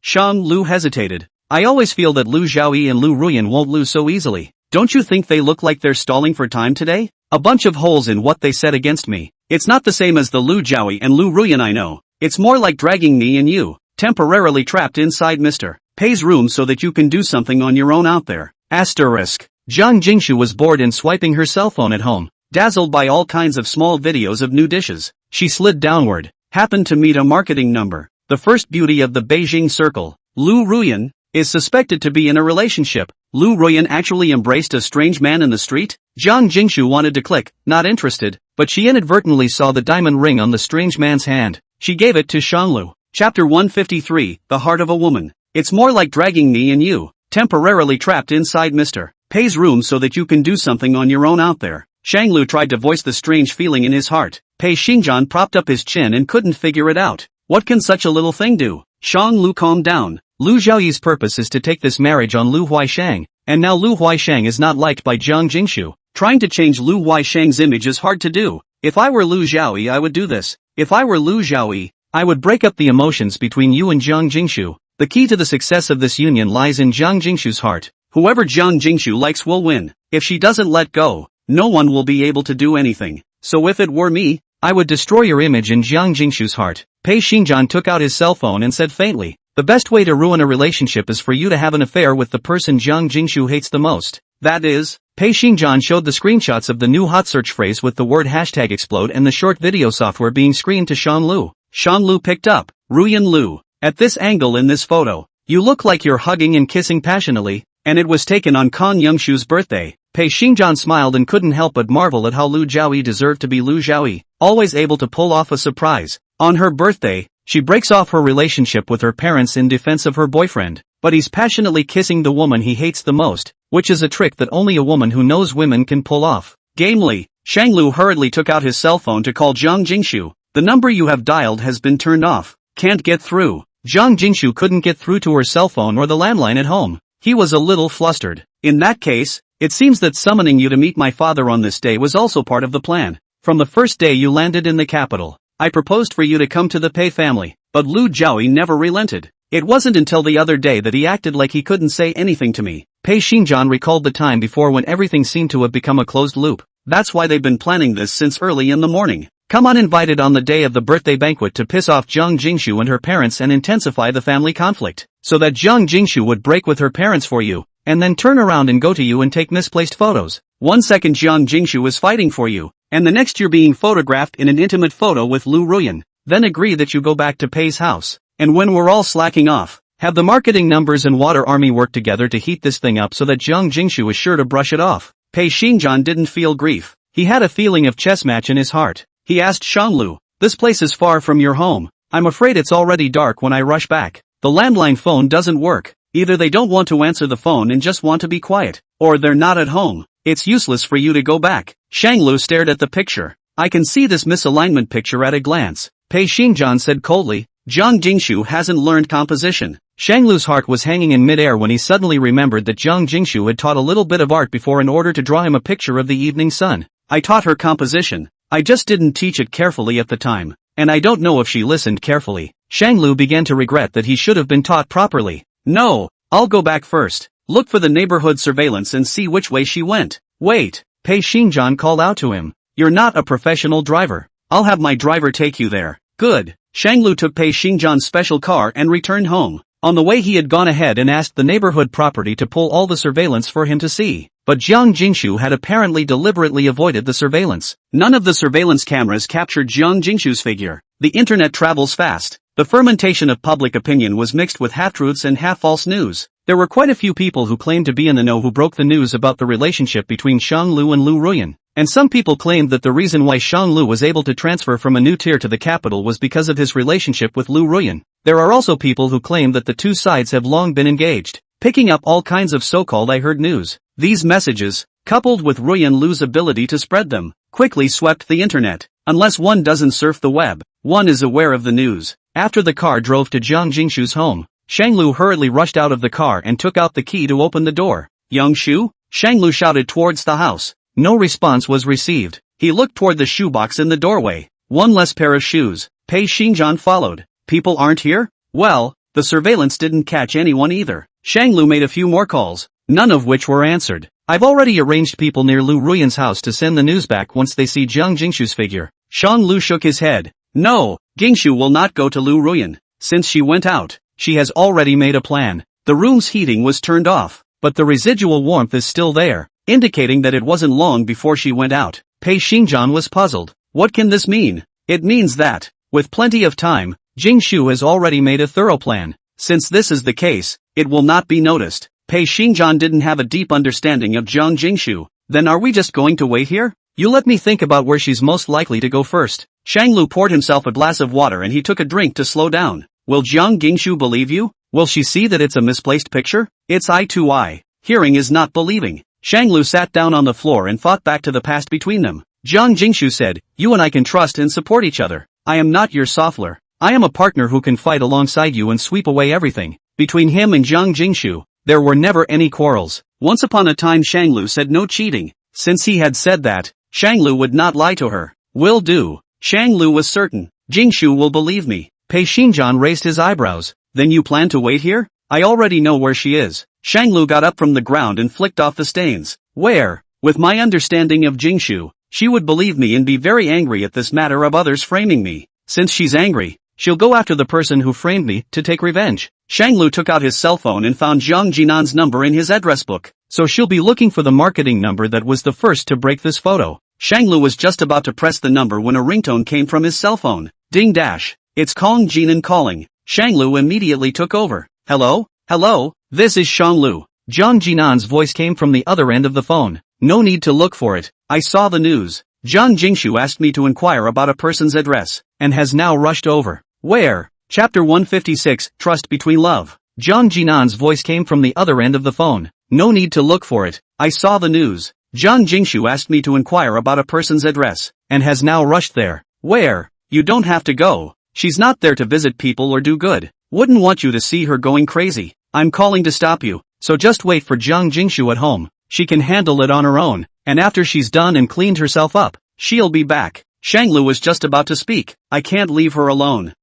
Shang Lu hesitated. I always feel that Lu Xiaoyi and Lu Ruyan won't lose so easily. Don't you think they look like they're stalling for time today? A bunch of holes in what they said against me. It's not the same as the Lu Xiaoyi and Lu Ruyan I know. It's more like dragging me and you, temporarily trapped inside Mr. Pei's room so that you can do something on your own out there. Asterisk. Jiang Jingshu was bored and swiping her cell phone at home, dazzled by all kinds of small videos of new dishes. She slid downward, happened to meet a marketing number. The first beauty of the Beijing circle, Lu Ruyan, is suspected to be in a relationship. Lu Ruyan actually embraced a strange man in the street? Jiang Jingshu wanted to click, not interested, but she inadvertently saw the diamond ring on the strange man's hand. She gave it to Shanglu. Chapter 153, The Heart of a Woman. It's more like dragging me and you, temporarily trapped inside Mr. Pei's room so that you can do something on your own out there. Shanglu tried to voice the strange feeling in his heart. Pei Xingjian propped up his chin and couldn't figure it out. What can such a little thing do? Shanglu calmed down. Lu Xiaoyi's purpose is to take this marriage on Lu Huaishang, and now Lu Huaishang is not liked by Jiang Jingshu. Trying to change Lu Huaishang's image is hard to do. If I were Lu Xiaoyi I would do this. If I were Lu Xiaoyi, I would break up the emotions between you and Jiang Jingshu. The key to the success of this union lies in Jiang Jingshu's heart. Whoever Jiang Jingshu likes will win. If she doesn't let go, no one will be able to do anything. So if it were me, I would destroy your image in Jiang Jingshu's heart. Pei Xingjian took out his cell phone and said faintly, the best way to ruin a relationship is for you to have an affair with the person Jiang Jingshu hates the most. That is, Pei Xingjian showed the screenshots of the new hot search phrase with the word #explode and the short video software being screened to Shanglu. Shanglu picked up, Ruyan Lu. At this angle in this photo, you look like you're hugging and kissing passionately, and it was taken on Kang Yongshu's birthday. Pei Xingjian smiled and couldn't help but marvel at how Lu Xiaoyi deserved to be Lu Xiaoyi, always able to pull off a surprise. On her birthday, she breaks off her relationship with her parents in defense of her boyfriend, but he's passionately kissing the woman he hates the most, which is a trick that only a woman who knows women can pull off. Gamely, Shanglu hurriedly took out his cell phone to call Jiang Jingshu. The number you have dialed has been turned off. Can't get through. Jiang Jingshu couldn't get through to her cell phone or the landline at home. He was a little flustered. In that case, it seems that summoning you to meet my father on this day was also part of the plan. From the first day you landed in the capital, I proposed for you to come to the Pei family, but Lu Xiaoyi never relented. It wasn't until the other day that he acted like he couldn't say anything to me. Pei Xingjian recalled the time before when everything seemed to have become a closed loop. That's why they've been planning this since early in the morning. Come uninvited on the day of the birthday banquet to piss off Jiang Jingshu and her parents and intensify the family conflict, so that Jiang Jingshu would break with her parents for you, and then turn around and go to you and take misplaced photos. 1 second Jiang Jingshu is fighting for you, and the next you're being photographed in an intimate photo with Lu Ruyan. Then agree that you go back to Pei's house, and when we're all slacking off, have the marketing numbers and water army work together to heat this thing up so that Jiang Jingshu is sure to brush it off. Pei Xingjian didn't feel grief. He had a feeling of chess match in his heart. He asked Shanglu, this place is far from your home. I'm afraid it's already dark when I rush back. The landline phone doesn't work. Either they don't want to answer the phone and just want to be quiet, or they're not at home. It's useless for you to go back. Shanglu stared at the picture. I can see this misalignment picture at a glance. Pei Xingjian said coldly. Jiang Jingshu hasn't learned composition. Shanglu's heart was hanging in midair when he suddenly remembered that Jiang Jingshu had taught a little bit of art before in order to draw him a picture of the evening sun. I taught her composition. I just didn't teach it carefully at the time. And I don't know if she listened carefully. Shanglu began to regret that he should have been taught properly. No, I'll go back first. Look for the neighborhood surveillance and see which way she went. Wait, Pei Xingjian called out to him. You're not a professional driver. I'll have my driver take you there. Good. Shanglu took Pei Xingjian's special car and returned home. On the way he had gone ahead and asked the neighborhood property to pull all the surveillance for him to see. But Jiang Jingshu had apparently deliberately avoided the surveillance. None of the surveillance cameras captured Jiang Jingshu's figure. The internet travels fast. The fermentation of public opinion was mixed with half-truths and half-false news. There were quite a few people who claimed to be in the know who broke the news about the relationship between Shanglu and Lu Ruyan. And some people claimed that the reason why Shanglu was able to transfer from a new tier to the capital was because of his relationship with Lu Ruyan. There are also people who claim that the two sides have long been engaged, picking up all kinds of so-called I heard news. These messages, coupled with Ruyan Lu's ability to spread them, quickly swept the internet. Unless one doesn't surf the web, one is aware of the news. After the car drove to Jiang Jingshu's home, Shanglu hurriedly rushed out of the car and took out the key to open the door. Young Shu? Shanglu shouted towards the house. No response was received. He looked toward the shoebox in the doorway. One less pair of shoes. Pei Xingjian followed. People aren't here? Well, the surveillance didn't catch anyone either. Shanglu made a few more calls, none of which were answered. I've already arranged people near Lu Ruyan's house to send the news back once they see Jiang Jingshu's figure. Shanglu shook his head. No, Jingshu will not go to Lu Ruyan. Since she went out, she has already made a plan. The room's heating was turned off, but the residual warmth is still there, indicating that it wasn't long before she went out. Pei Xingjian was puzzled. What can this mean? It means that, with plenty of time, Jingshu has already made a thorough plan. Since this is the case, it will not be noticed. Pei Xingjian didn't have a deep understanding of Jiang Jingshu. Then are we just going to wait here? You let me think about where she's most likely to go first. Shanglu poured himself a glass of water and he took a drink to slow down. Will Jiang Jingshu believe you? Will she see that it's a misplaced picture? It's eye to eye. Hearing is not believing. Shanglu sat down on the floor and thought back to the past between them. Jiang Jingshu said, you and I can trust and support each other. I am not your soffler. I am a partner who can fight alongside you and sweep away everything. Between him and Jiang Jingshu, there were never any quarrels. Once upon a time Shanglu said no cheating. Since he had said that, Shanglu would not lie to her. Will do. Shanglu was certain. Jingshu will believe me. Pei Xingjian raised his eyebrows. Then you plan to wait here? I already know where she is. Shanglu got up from the ground and flicked off the stains. Where? With my understanding of Jingshu, she would believe me and be very angry at this matter of others framing me. Since she's angry, she'll go after the person who framed me to take revenge. Shanglu took out his cell phone and found Jiang Jinan's number in his address book. So she'll be looking for the marketing number that was the first to break this photo. Shanglu was just about to press the number when a ringtone came from his cell phone. Ding dash. It's Kong Jinan calling. Shanglu immediately took over. Hello? Hello? This is Shanglu. Jiang Jinan's voice came from the other end of the phone. No need to look for it. I saw the news. Jiang Jingshu asked me to inquire about a person's address, and has now rushed over. Where? Chapter 156, Trust Between Love. Jiang Jinan's voice came from the other end of the phone. No need to look for it. I saw the news. Jiang Jingshu asked me to inquire about a person's address, and has now rushed there. Where? You don't have to go. She's not there to visit people or do good. Wouldn't want you to see her going crazy. I'm calling to stop you, so just wait for Jiang Jingshu at home. She can handle it on her own, and after she's done and cleaned herself up, she'll be back. Shanglu was just about to speak. I can't leave her alone.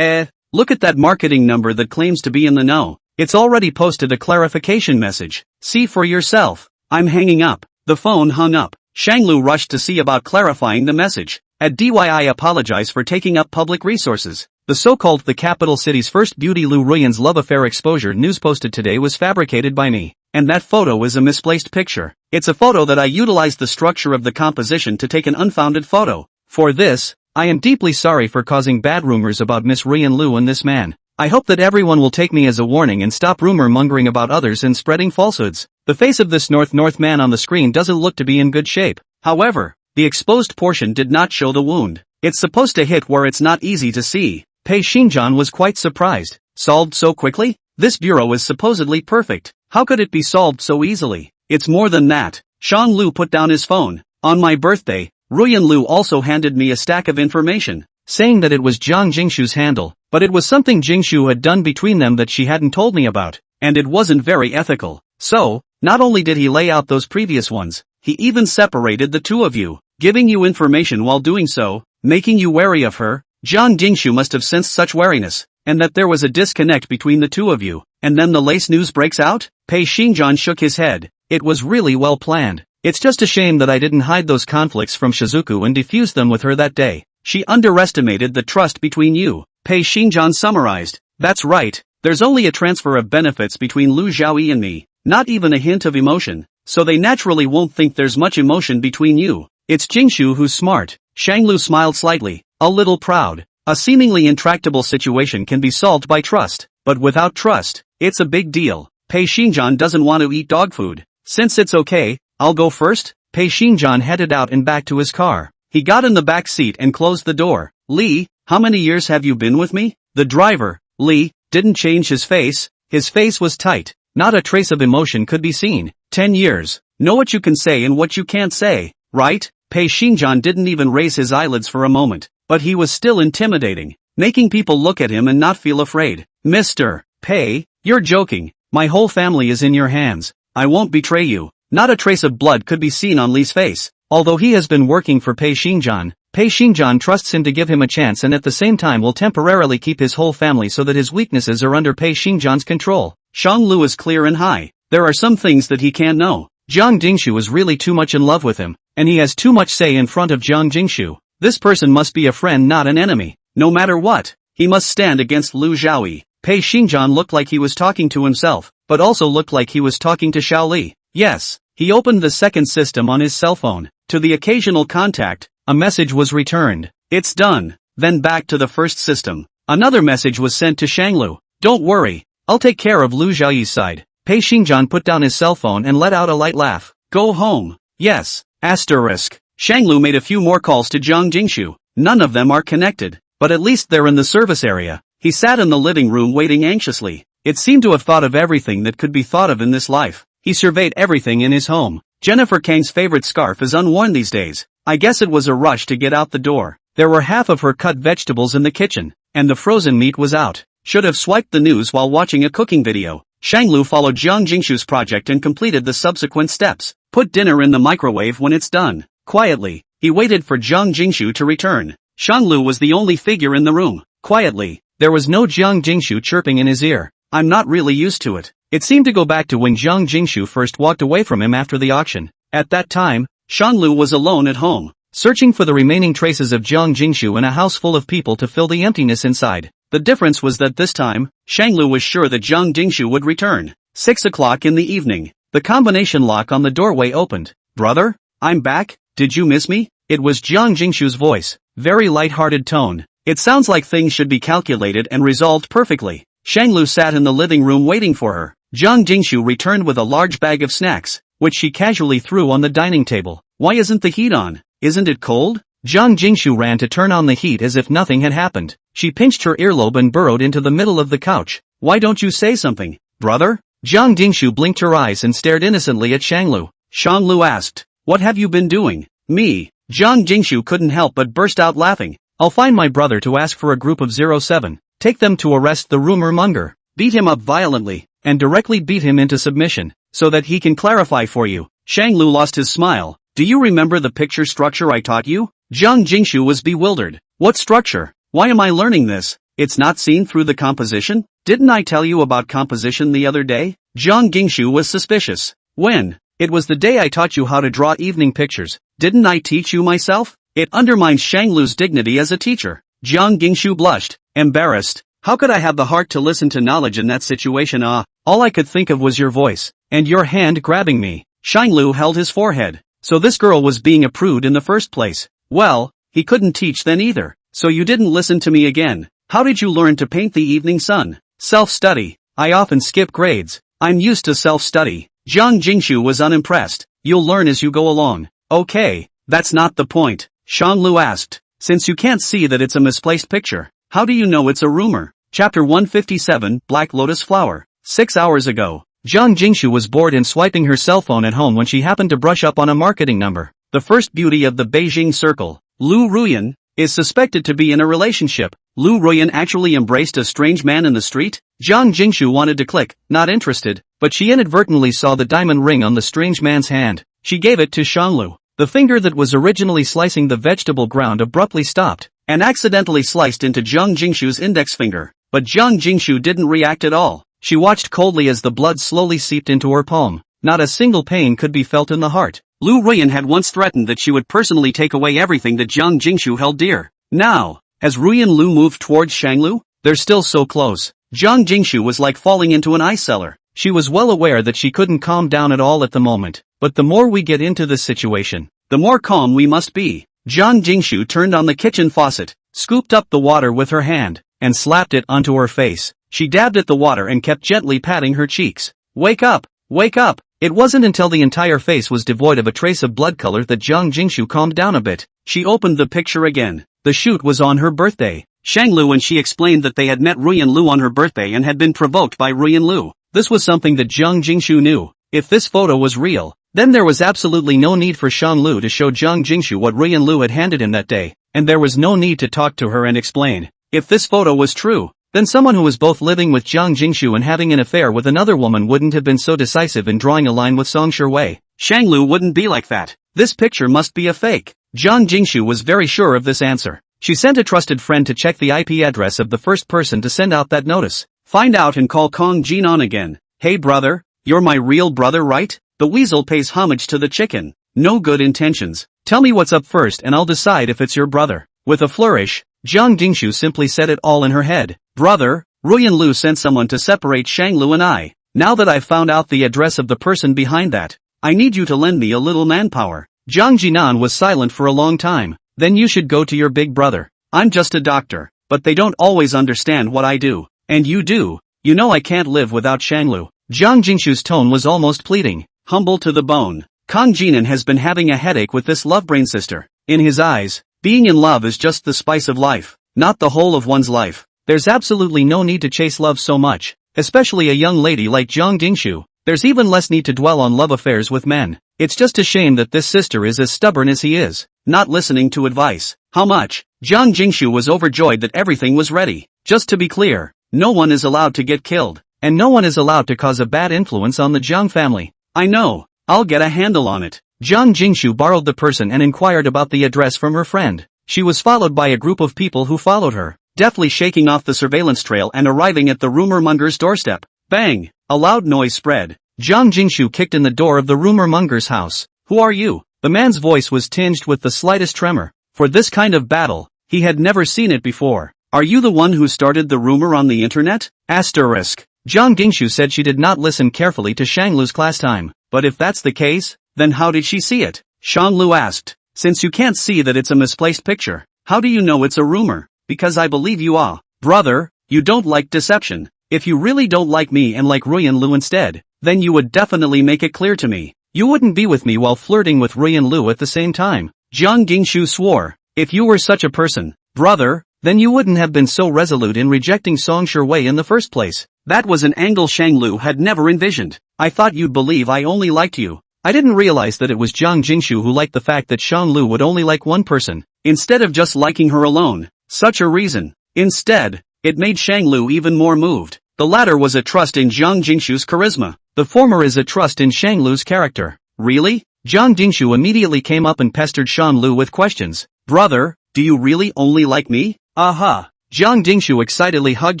Look at that marketing number that claims to be in the know. It's already posted a clarification message. See for yourself. I'm hanging up. The phone hung up. Shanglu rushed to see about clarifying the message. At DYI apologize for taking up public resources. The so-called the capital city's first beauty Lu Ruyan's love affair exposure news posted today was fabricated by me. And that photo is a misplaced picture. It's a photo that I utilized the structure of the composition to take an unfounded photo. For this, I am deeply sorry for causing bad rumors about Miss Ruyan Lu and this man. I hope that everyone will take me as a warning and stop rumor mongering about others and spreading falsehoods. The face of this North man on the screen doesn't look to be in good shape. However, the exposed portion did not show the wound. It's supposed to hit where it's not easy to see. Pei Xingjian was quite surprised. Solved so quickly? This bureau is supposedly perfect. How could it be solved so easily? It's more than that. Shang Lu put down his phone. On my birthday, Ruyan Lu also handed me a stack of information. saying that it was Jiang Jingshu's handle, but it was something Jingshu had done between them that she hadn't told me about, and it wasn't very ethical. So, not only did he lay out those previous ones, he even separated the two of you, giving you information while doing so, making you wary of her. Jiang Jingshu must have sensed such wariness, and that there was a disconnect between the two of you, and then the lace news breaks out? Pei Xingjian shook his head. It was really well planned. It's just a shame that I didn't hide those conflicts from Shizuku and defuse them with her that day. She underestimated the trust between you, Pei Xingjian summarized. That's right, there's only a transfer of benefits between Lu Xiaoyi and me, not even a hint of emotion, so they naturally won't think there's much emotion between you. It's Jingshu who's smart. Shanglu smiled slightly, a little proud. A seemingly intractable situation can be solved by trust, but without trust, it's a big deal. Pei Xingjian doesn't want to eat dog food. Since it's okay, I'll go first. Pei Xingjian headed out and back to his car. He got in the back seat and closed the door. Li, how many years have you been with me? The driver, Li, didn't change his face. His face was tight. Not a trace of emotion could be seen. 10 years. Know what you can say and what you can't say, right? Pei Xingjian didn't even raise his eyelids for a moment, but he was still intimidating, making people look at him and not feel afraid. Mr. Pei, you're joking. My whole family is in your hands. I won't betray you. Not a trace of blood could be seen on Li's face. Although he has been working for Pei Xingjian trusts him to give him a chance and at the same time will temporarily keep his whole family so that his weaknesses are under Pei Xingjian's control. Shang Lu is clear and high. There are some things that he can't know. Jiang Jingshu is really too much in love with him, and he has too much say in front of Jiang Jingshu. This person must be a friend, not an enemy. No matter what, he must stand against Lu Xiaoyi. Pei Xingjian looked like he was talking to himself, but also looked like he was talking to Xiao Li. Yes, he opened the second system on his cell phone. To the occasional contact, a message was returned. It's done. Then back to the first system. Another message was sent to Shanglu. Don't worry, I'll take care of Lu Xiaoyi's side. Pei Xingjian put down his cell phone and let out a light laugh. Go home. Yes. Asterisk. Shanglu made a few more calls to Jiang Jingshu. None of them are connected, but at least they're in the service area. He sat in the living room waiting anxiously. It seemed to have thought of everything that could be thought of in this life. He surveyed everything in his home. Jennifer Kang's favorite scarf is unworn these days. I guess it was a rush to get out the door. There were half of her cut vegetables in the kitchen, and the frozen meat was out. Should have swiped the news while watching a cooking video. Shanglu followed Jiang Jingshu's project and completed the subsequent steps. Put dinner in the microwave when it's done. Quietly, he waited for Jiang Jingshu to return. Shanglu was the only figure in the room. Quietly, there was no Jiang Jingshu chirping in his ear. I'm not really used to it. It seemed to go back to when Jiang Jingshu first walked away from him after the auction. At that time, Shanglu was alone at home, searching for the remaining traces of Jiang Jingshu in a house full of people to fill the emptiness inside. The difference was that this time, Shanglu was sure that Jiang Jingshu would return. 6 o'clock in the evening. The combination lock on the doorway opened. Brother? I'm back? Did you miss me? It was Jiang Jingshu's voice. Very light-hearted tone. It sounds like things should be calculated and resolved perfectly. Shanglu sat in the living room waiting for her. Jiang Jingshu returned with a large bag of snacks, which she casually threw on the dining table. Why isn't the heat on? Isn't it cold? Jiang Jingshu ran to turn on the heat as if nothing had happened. She pinched her earlobe and burrowed into the middle of the couch. Why don't you say something, brother? Jiang Jingshu blinked her eyes and stared innocently at Shanglu. Shanglu asked, what have you been doing? Me. Jiang Jingshu couldn't help but burst out laughing. I'll find my brother to ask for a group of 07. Take them to arrest the rumor monger. Beat him up violently, and directly beat him into submission, so that he can clarify for you. Shanglu lost his smile. Do you remember the picture structure I taught you? Jiang Jingshu was bewildered. What structure? Why am I learning this? It's not seen through the composition? Didn't I tell you about composition the other day? Jiang Jingshu was suspicious. When? It was the day I taught you how to draw evening pictures. Didn't I teach you myself? It undermines Shanglu's dignity as a teacher. Jiang Jingshu blushed, embarrassed. How could I have the heart to listen to knowledge in that situation? All I could think of was your voice, and your hand grabbing me. Shanglu held his forehead. So this girl was being a prude in the first place. Well, he couldn't teach then either. So you didn't listen to me again. How did you learn to paint the evening sun? Self-study. I often skip grades. I'm used to self-study. Jiang Jingshu was unimpressed. You'll learn as you go along. Okay, that's not the point. Shanglu asked. Since you can't see that it's a misplaced picture, how do you know it's a rumor? Chapter 157, Black Lotus Flower. 6 hours ago, Jiang Jingshu was bored and swiping her cell phone at home when she happened to brush up on a marketing number. The first beauty of the Beijing circle, Lu Ruyan, is suspected to be in a relationship. Lu Ruyan actually embraced a strange man in the street? Zhang Jingshu wanted to click, not interested, but she inadvertently saw the diamond ring on the strange man's hand. She gave it to Shanglu. The finger that was originally slicing the vegetable ground abruptly stopped, and accidentally sliced into Zhang Jingshu's index finger. But Zhang Jingshu didn't react at all. She watched coldly as the blood slowly seeped into her palm. Not a single pain could be felt in the heart. Lu Ruyan had once threatened that she would personally take away everything that Zhang Jingshu held dear. Now, as Ruyan Lu moved towards Shanglu, they're still so close. Zhang Jingshu was like falling into an ice cellar. She was well aware that she couldn't calm down at all at the moment. But the more we get into this situation, the more calm we must be. Zhang Jingshu turned on the kitchen faucet, scooped up the water with her hand, and slapped it onto her face. She dabbed at the water and kept gently patting her cheeks. Wake up! Wake up! It wasn't until the entire face was devoid of a trace of blood color that Zhang Jingshu calmed down a bit. She opened the picture again. The shoot was on her birthday. Shanglu and she explained that they had met Ruyan Lu on her birthday and had been provoked by Ruyan Lu. This was something that Zhang Jingshu knew. If this photo was real, then there was absolutely no need for Shanglu to show Zhang Jingshu what Ruyan Lu had handed him that day, and there was no need to talk to her and explain. If this photo was true, then someone who was both living with Zhang Jingshu and having an affair with another woman wouldn't have been so decisive in drawing a line with Song Shiwei. Shanglu wouldn't be like that. This picture must be a fake. Zhang Jingshu was very sure of this answer. She sent a trusted friend to check the IP address of the first person to send out that notice. Find out and call Kong Jinan again. Hey brother, you're my real brother, right? The weasel pays homage to the chicken. No good intentions. Tell me what's up first and I'll decide if it's your brother. With a flourish, Zhang Jingshu simply said it all in her head. Brother, Ruyan Lu sent someone to separate Shanglu and I. Now that I've found out the address of the person behind that, I need you to lend me a little manpower. Zhang Jinan was silent for a long time. Then you should go to your big brother. I'm just a doctor, but they don't always understand what I do. And you do. You know I can't live without Shanglu. Zhang Jingshu's tone was almost pleading. Humble to the bone. Kong Jinan has been having a headache with this love-brain sister. In his eyes, being in love is just the spice of life, not the whole of one's life. There's absolutely no need to chase love so much, especially a young lady like Zhang Jingshu. There's even less need to dwell on love affairs with men. It's just a shame that this sister is as stubborn as he is, not listening to advice. How much? Zhang Jingshu was overjoyed that everything was ready. Just to be clear, no one is allowed to get killed, and no one is allowed to cause a bad influence on the Zhang family. I know. I'll get a handle on it. Zhang Jingshu borrowed the person and inquired about the address from her friend. She was followed by a group of people who followed her, deftly shaking off the surveillance trail and arriving at the rumor monger's doorstep. Bang! A loud noise spread. Zhang Jingshu kicked in the door of the rumor monger's house. Who are you? The man's voice was tinged with the slightest tremor. For this kind of battle, he had never seen it before. Are you the one who started the rumor on the internet? Asterisk. Zhang Jingshu said she did not listen carefully to Shanglu's class time. But if that's the case, then how did she see it? Shanglu asked. Since you can't see that it's a misplaced picture, how do you know it's a rumor? Because I believe you are. Brother, you don't like deception. If you really don't like me and like Ruyan Lu instead, then you would definitely make it clear to me. You wouldn't be with me while flirting with Ruyan Lu at the same time. Zhang Jingshu swore. If you were such a person, brother, then you wouldn't have been so resolute in rejecting Song Shiwei in the first place. That was an angle Shanglu had never envisioned. I thought you'd believe I only liked you. I didn't realize that it was Zhang Jingshu who liked the fact that Shanglu would only like one person, instead of just liking her alone. Such a reason. Instead, it made Shanglu even more moved. The latter was a trust in Zhang Jingshu's charisma. The former is a trust in Shanglu's character. Really? Zhang Jingshu immediately came up and pestered Shanglu with questions. Brother, do you really only like me? Aha! Zhang Jingshu excitedly hugged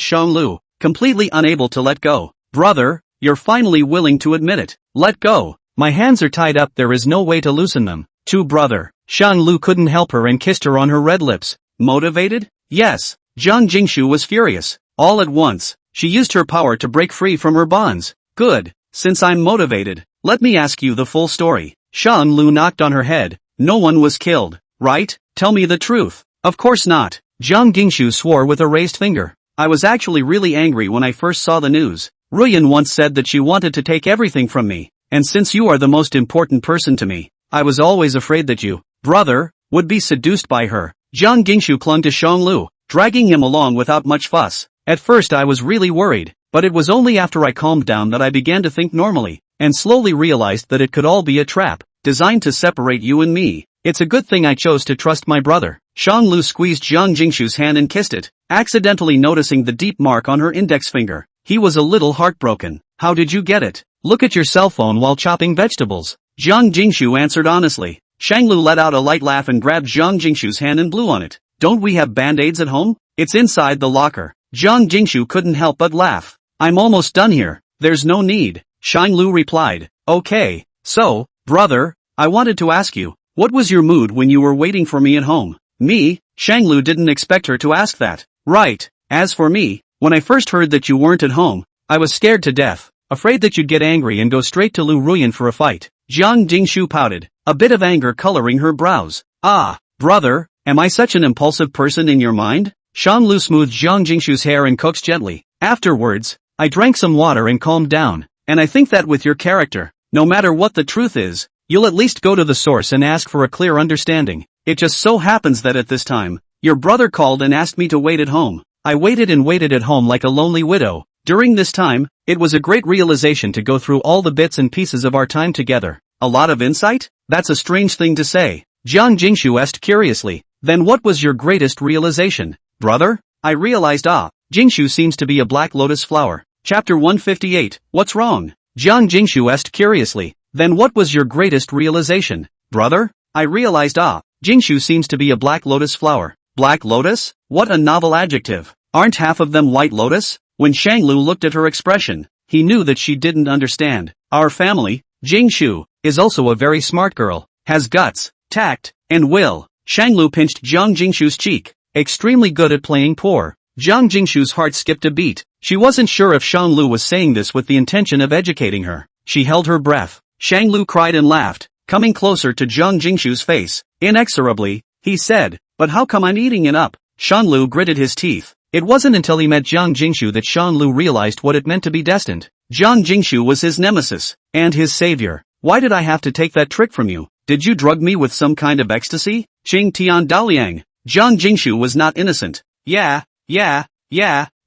Shanglu, completely unable to let go. Brother, you're finally willing to admit it. Let go. My hands are tied up, there is no way to loosen them. Too brother. Shanglu couldn't help her and kissed her on her red lips. Motivated? Yes. Zhang Jingshu was furious. All at once, she used her power to break free from her bonds. Good. Since I'm motivated, let me ask you the full story. Shanglu knocked on her head. No one was killed, right? Tell me the truth. Of course not. Zhang Jingshu swore with a raised finger. I was actually really angry when I first saw the news. Ruyan once said that she wanted to take everything from me. And since you are the most important person to me, I was always afraid that you, brother, would be seduced by her. Zhang Jingshu clung to Shanglu, dragging him along without much fuss. At first I was really worried, but it was only after I calmed down that I began to think normally, and slowly realized that it could all be a trap, designed to separate you and me. It's a good thing I chose to trust my brother. Shanglu squeezed Jiang Jingshu's hand and kissed it, accidentally noticing the deep mark on her index finger. He was a little heartbroken. How did you get it? Look at your cell phone while chopping vegetables. Jiang Jingshu answered honestly. Shanglu let out a light laugh and grabbed Jiang Jingshu's hand and blew on it. Don't we have band-aids at home? It's inside the locker. Jiang Jingshu couldn't help but laugh. I'm almost done here. There's no need. Shanglu replied. Okay. So, brother, I wanted to ask you, what was your mood when you were waiting for me at home? Me? Shanglu didn't expect her to ask that. Right. As for me, when I first heard that you weren't at home, I was scared to death, afraid that you'd get angry and go straight to Lu Ruyan for a fight. Jiang Jingshu pouted, a bit of anger coloring her brows. Ah, brother, am I such an impulsive person in your mind? Shanglu smoothed Jiang Jingshu's hair and coaxed gently. Afterwards, I drank some water and calmed down, and I think that with your character, no matter what the truth is, you'll at least go to the source and ask for a clear understanding. It just so happens that at this time, your brother called and asked me to wait at home. I waited and waited at home like a lonely widow. During this time, it was a great realization to go through all the bits and pieces of our time together. A lot of insight? That's a strange thing to say. Jiang Jingshu asked curiously. Then what was your greatest realization, brother? I realized Jingshu seems to be a black lotus flower. Chapter 158, what's wrong? Jiang Jingshu asked curiously. Then what was your greatest realization, brother? I realized Jingshu seems to be a black lotus flower. Black lotus? What a novel adjective. Aren't half of them white lotus? When Shanglu looked at her expression, he knew that she didn't understand. Our family, Jingshu, is also a very smart girl, has guts, tact, and will. Shanglu pinched Jiang Jingshu's cheek, extremely good at playing poor. Jiang Jingshu's heart skipped a beat. She wasn't sure if Shanglu was saying this with the intention of educating her. She held her breath. Shanglu cried and laughed, coming closer to Jiang Jingshu's face. Inexorably, he said, but how come I'm eating it up? Shanglu gritted his teeth. It wasn't until he met Jiang Jingshu that Shanglu realized what it meant to be destined. Jiang Jingshu was his nemesis, and his savior. Why did I have to take that trick from you? Did you drug me with some kind of ecstasy? Qing Tian Daliang. Jiang Jingshu was not innocent. Yeah.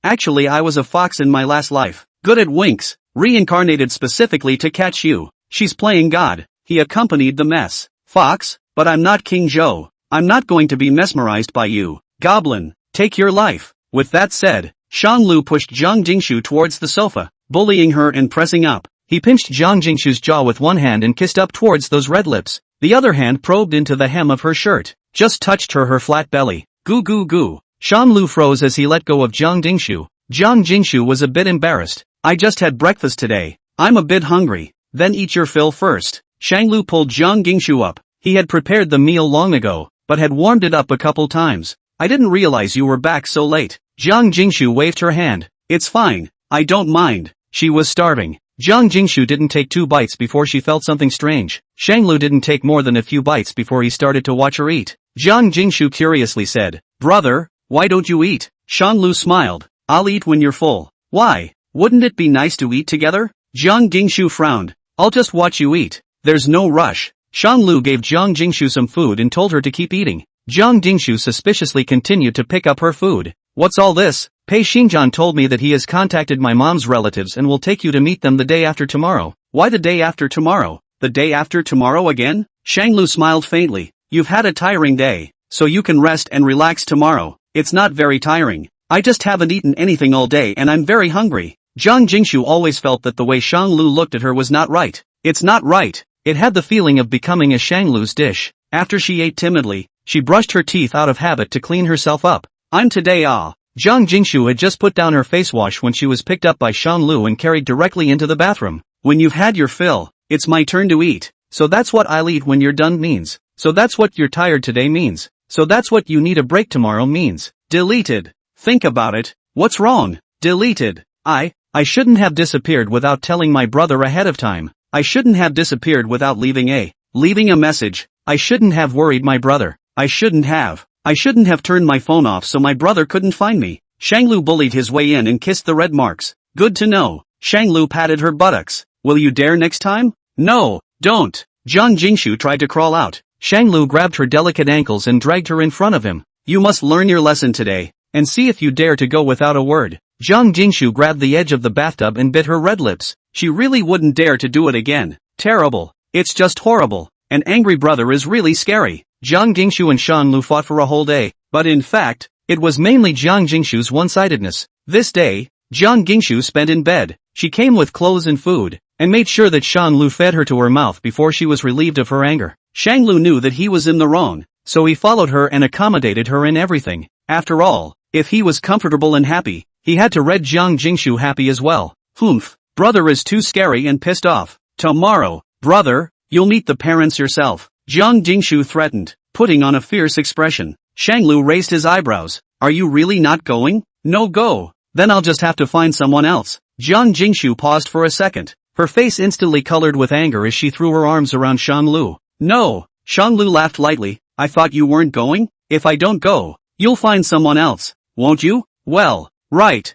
Actually I was a fox in my last life. Good at winks. Reincarnated specifically to catch you. She's playing God. He accompanied the mess. Fox? But I'm not King Zhou. I'm not going to be mesmerized by you. Goblin, take your life. With that said, Shanglu pushed Jiang Jingshu towards the sofa, bullying her and pressing up. He pinched Jiang Jingshu's jaw with one hand and kissed up towards those red lips. The other hand probed into the hem of her shirt, just touched her flat belly. Goo goo goo. Shanglu froze as he let go of Jiang Jingshu. Jiang Jingshu was a bit embarrassed. I just had breakfast today. I'm a bit hungry. Then eat your fill first. Shanglu pulled Jiang Jingshu up. He had prepared the meal long ago, but had warmed it up a couple times. I didn't realize you were back so late. Jiang Jingshu waved her hand. It's fine. I don't mind. She was starving. Jiang Jingshu didn't take 2 bites before she felt something strange. Shanglu didn't take more than a few bites before he started to watch her eat. Jiang Jingshu curiously said, brother, why don't you eat? Shanglu smiled. I'll eat when you're full. Why? Wouldn't it be nice to eat together? Jiang Jingshu frowned. I'll just watch you eat. There's no rush. Shanglu gave Jiang Jingshu some food and told her to keep eating. Jiang Jingshu suspiciously continued to pick up her food. What's all this? Pei Xingjian told me that he has contacted my mom's relatives and will take you to meet them the day after tomorrow. Why the day after tomorrow? The day after tomorrow again? Shanglu smiled faintly. You've had a tiring day, so you can rest and relax tomorrow. It's not very tiring. I just haven't eaten anything all day and I'm very hungry. Jiang Jingshu always felt that the way Shanglu looked at her was not right. It's not right. It had the feeling of becoming a Shanglu's dish. After she ate timidly, she brushed her teeth out of habit to clean herself up. I'm today Jiang Jingshu had just put down her face wash when she was picked up by Shanglu and carried directly into the bathroom. When you've had your fill, it's my turn to eat. So that's what I'll eat when you're done means. So that's what you're tired today means. So that's what you need a break tomorrow means. Deleted. Think about it. What's wrong? Deleted. I shouldn't have disappeared without telling my brother ahead of time. I shouldn't have disappeared without leaving a message. I shouldn't have worried my brother. I shouldn't have turned my phone off so my brother couldn't find me. Shanglu bullied his way in and kissed the red marks. Good to know. Shanglu patted her buttocks. Will you dare next time? No, don't. Jiang Jingshu tried to crawl out. Shanglu grabbed her delicate ankles and dragged her in front of him. You must learn your lesson today, and see if you dare to go without a word. Jiang Jingshu grabbed the edge of the bathtub and bit her red lips. She really wouldn't dare to do it again. Terrible. It's just horrible. An angry brother is really scary. Jiang Jingshu and Shan Lu fought for a whole day, but in fact, it was mainly Jiang Jingshu's one-sidedness. This day, Jiang Jingshu spent in bed. She came with clothes and food, and made sure that Shan Lu fed her to her mouth before she was relieved of her anger. Shang Lu knew that he was in the wrong, so he followed her and accommodated her in everything. After all, if he was comfortable and happy, he had to read Jiang Jingshu happy as well. Humph, brother is too scary and pissed off. Tomorrow, brother, you'll meet the parents yourself, Jiang Jingshu threatened, putting on a fierce expression. Shang Lu raised his eyebrows. Are you really not going? No go. Then I'll just have to find someone else. Jiang Jingshu paused for a second, her face instantly colored with anger as she threw her arms around Shang Lu. No, Shang Lu laughed lightly. I thought you weren't going? If I don't go, you'll find someone else, won't you? Well, right,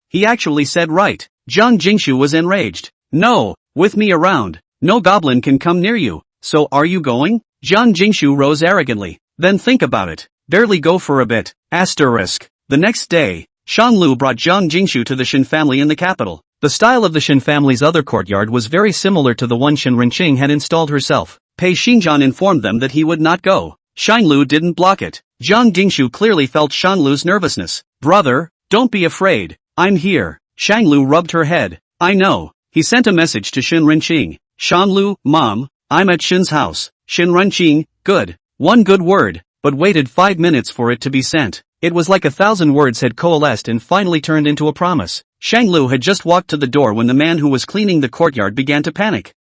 he actually said right. Jiang Jingshu was enraged. No, with me around, no goblin can come near you, so are you going? Jiang Jingshu rose arrogantly. Then think about it, barely go for a bit. Asterisk. The next day, Shang Lu brought Jiang Jingshu to the Shen family in the capital. The style of the Shen family's other courtyard was very similar to the one Shen Renqing had installed herself. Pei Xingjian informed them that he would not go. Shang Lu didn't block it. Jiang Jingshu clearly felt Shang Lu's nervousness. Brother, don't be afraid, I'm here. Shang Lu rubbed her head. I know. He sent a message to Shen Renqing. Shang Lu, Mom, I'm at Shen's house. Shen Renqing, good. One good word, but waited 5 minutes for it to be sent. It was like 1,000 words had coalesced and finally turned into a promise. Shang Lu had just walked to the door when the man who was cleaning the courtyard began to panic.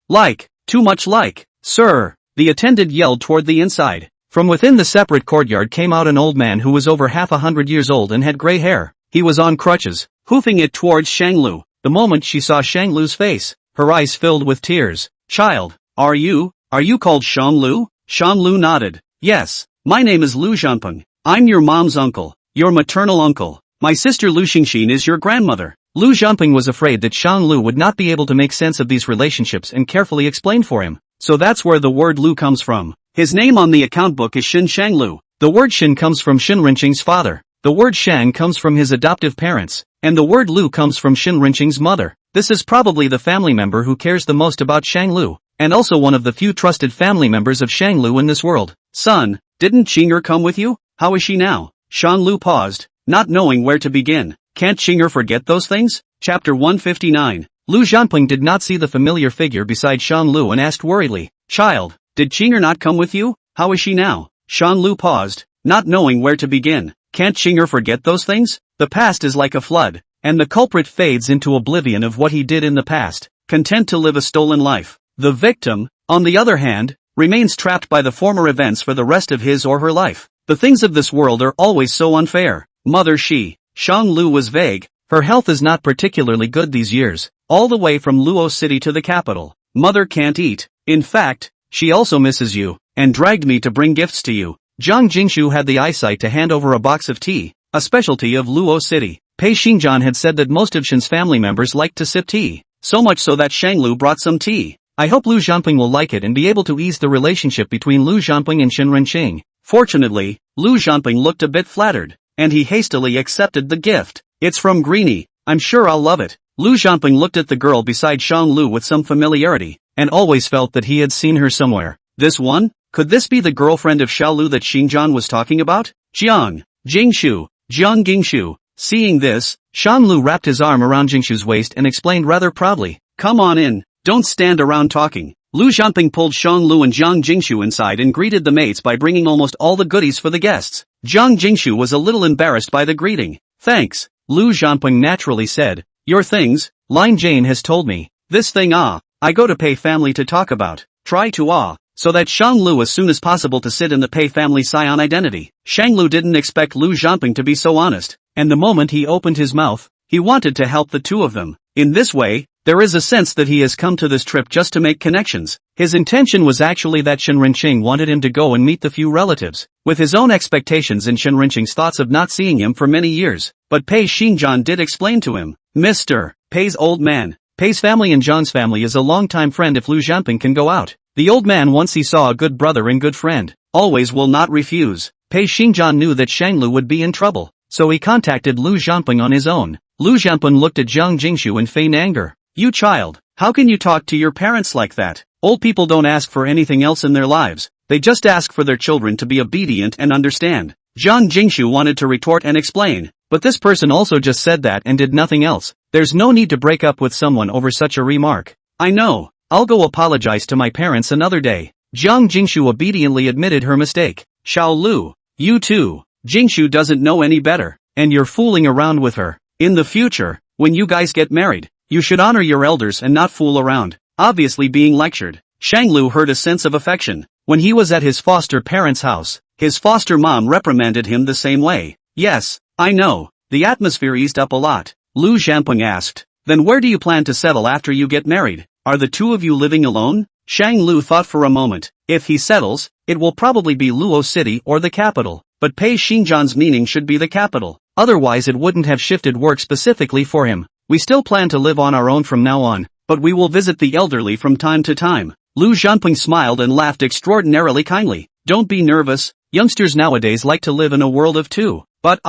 Too much like. Sir, the attendant yelled toward the inside. From within the separate courtyard came out an old man who was over half 100 years old and had gray hair. He was on crutches, hoofing it towards Shang Lu. The moment she saw Shang Lu's face, her eyes filled with tears. Child, are you called Shang Lu? Shang Lu nodded. Yes, my name is Lu Zhanpeng. I'm your mom's uncle, your maternal uncle. My sister Lu Xingxin is your grandmother. Lu Zhanpeng was afraid that Shang Lu would not be able to make sense of these relationships and carefully explained for him. So that's where the word Lu comes from. His name on the account book is Shen Shanglu. The word Shen comes from Shen Renqing's father. The word Shang comes from his adoptive parents. And the word Lu comes from Shen Renqing's mother. This is probably the family member who cares the most about Shang Lu, and also one of the few trusted family members of Shang Lu in this world. Son, didn't Qinger come with you? How is she now? Shang Lu paused, not knowing where to begin. Can't Qinger forget those things? Chapter 159. Lu Zhanpeng did not see the familiar figure beside Shang Lu and asked worriedly, Child, did Qinger not come with you? How is she now? Shang Lu paused, not knowing where to begin. Can't Qinger forget those things? The past is like a flood, and the culprit fades into oblivion of what he did in the past, content to live a stolen life. The victim, on the other hand, remains trapped by the former events for the rest of his or her life. The things of this world are always so unfair. Mother Shang Lu was vague. Her health is not particularly good these years, all the way from Luo City to the capital. Mother can't eat. In fact, she also misses you, and dragged me to bring gifts to you. Jiang Jingshu had the eyesight to hand over a box of tea, a specialty of Luo City. Pei Xingjian had said that most of Shen's family members liked to sip tea, so much so that Shang Lu brought some tea. I hope Lu Zhanpeng will like it and be able to ease the relationship between Lu Zhanpeng and Shen Renqing. Fortunately, Lu Zhanpeng looked a bit flattered, and he hastily accepted the gift. It's from Greenie, I'm sure I'll love it. Lu Zhanpeng looked at the girl beside Shang Lu with some familiarity, and always felt that he had seen her somewhere. This one? Could this be the girlfriend of Xiao Lu that Xingjian was talking about? Jiang Jingshu. Seeing this, Shang Lu wrapped his arm around Jingshu's waist and explained rather proudly, Come on in, don't stand around talking. Lu Zhanpeng pulled Shang Lu and Jiang Jingshu inside and greeted the mates by bringing almost all the goodies for the guests. Jiang Jingshu was a little embarrassed by the greeting. Thanks, Lu Zhanpeng naturally said. Your things, Lin Jane has told me. This thing I go to Pei family to talk about. Try to so that Shang Lu as soon as possible to sit in the Pei family scion identity. Shang Lu didn't expect Lu Zhanpeng to be so honest, and the moment he opened his mouth, he wanted to help the two of them. In this way, there is a sense that he has come to this trip just to make connections. His intention was actually that Shen Renqing wanted him to go and meet the few relatives, with his own expectations and Shen Renqing's thoughts of not seeing him for many years. But Pei Xingjian did explain to him, Mr. Pei's old man. Pei's family and John's family is a longtime friend if Lu Zhanpeng can go out. The old man once he saw a good brother and good friend, always will not refuse. Pei Xingjian knew that Shang Lu would be in trouble, so he contacted Lu Zhanpeng on his own. Lu Zhanpeng looked at Jiang Jingshu in feigned anger. You child, how can you talk to your parents like that? Old people don't ask for anything else in their lives, They just ask for their children to be obedient and understand. Jiang Jingshu wanted to retort and explain, but this person also just said that and did nothing else. There's no need to break up with someone over such a remark. I know. I'll go apologize to my parents another day. Jiang Jingshu obediently admitted her mistake. Xiao Lu, you too. Jingshu doesn't know any better, and you're fooling around with her. In the future, when you guys get married, you should honor your elders and not fool around. Obviously being lectured, Shanglu heard a sense of affection. When he was at his foster parents' house, his foster mom reprimanded him the same way. Yes, I know. The atmosphere eased up a lot. Lu Zhanpeng asked, then where do you plan to settle after you get married? Are the two of you living alone? Shang Lu thought for a moment. If he settles, it will probably be Luo City or the capital, but Pei Xinjian's meaning should be the capital. Otherwise it wouldn't have shifted work specifically for him. We still plan to live on our own from now on, but we will visit the elderly from time to time. Lu Zhanpeng smiled and laughed extraordinarily kindly. Don't be nervous, youngsters nowadays like to live in a world of two. But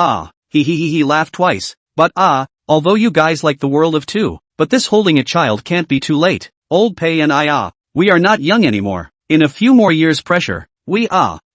he laughed twice. But although you guys like the world of two, but this holding a child can't be too late. Old Pei and we are not young anymore. In a few more years pressure, we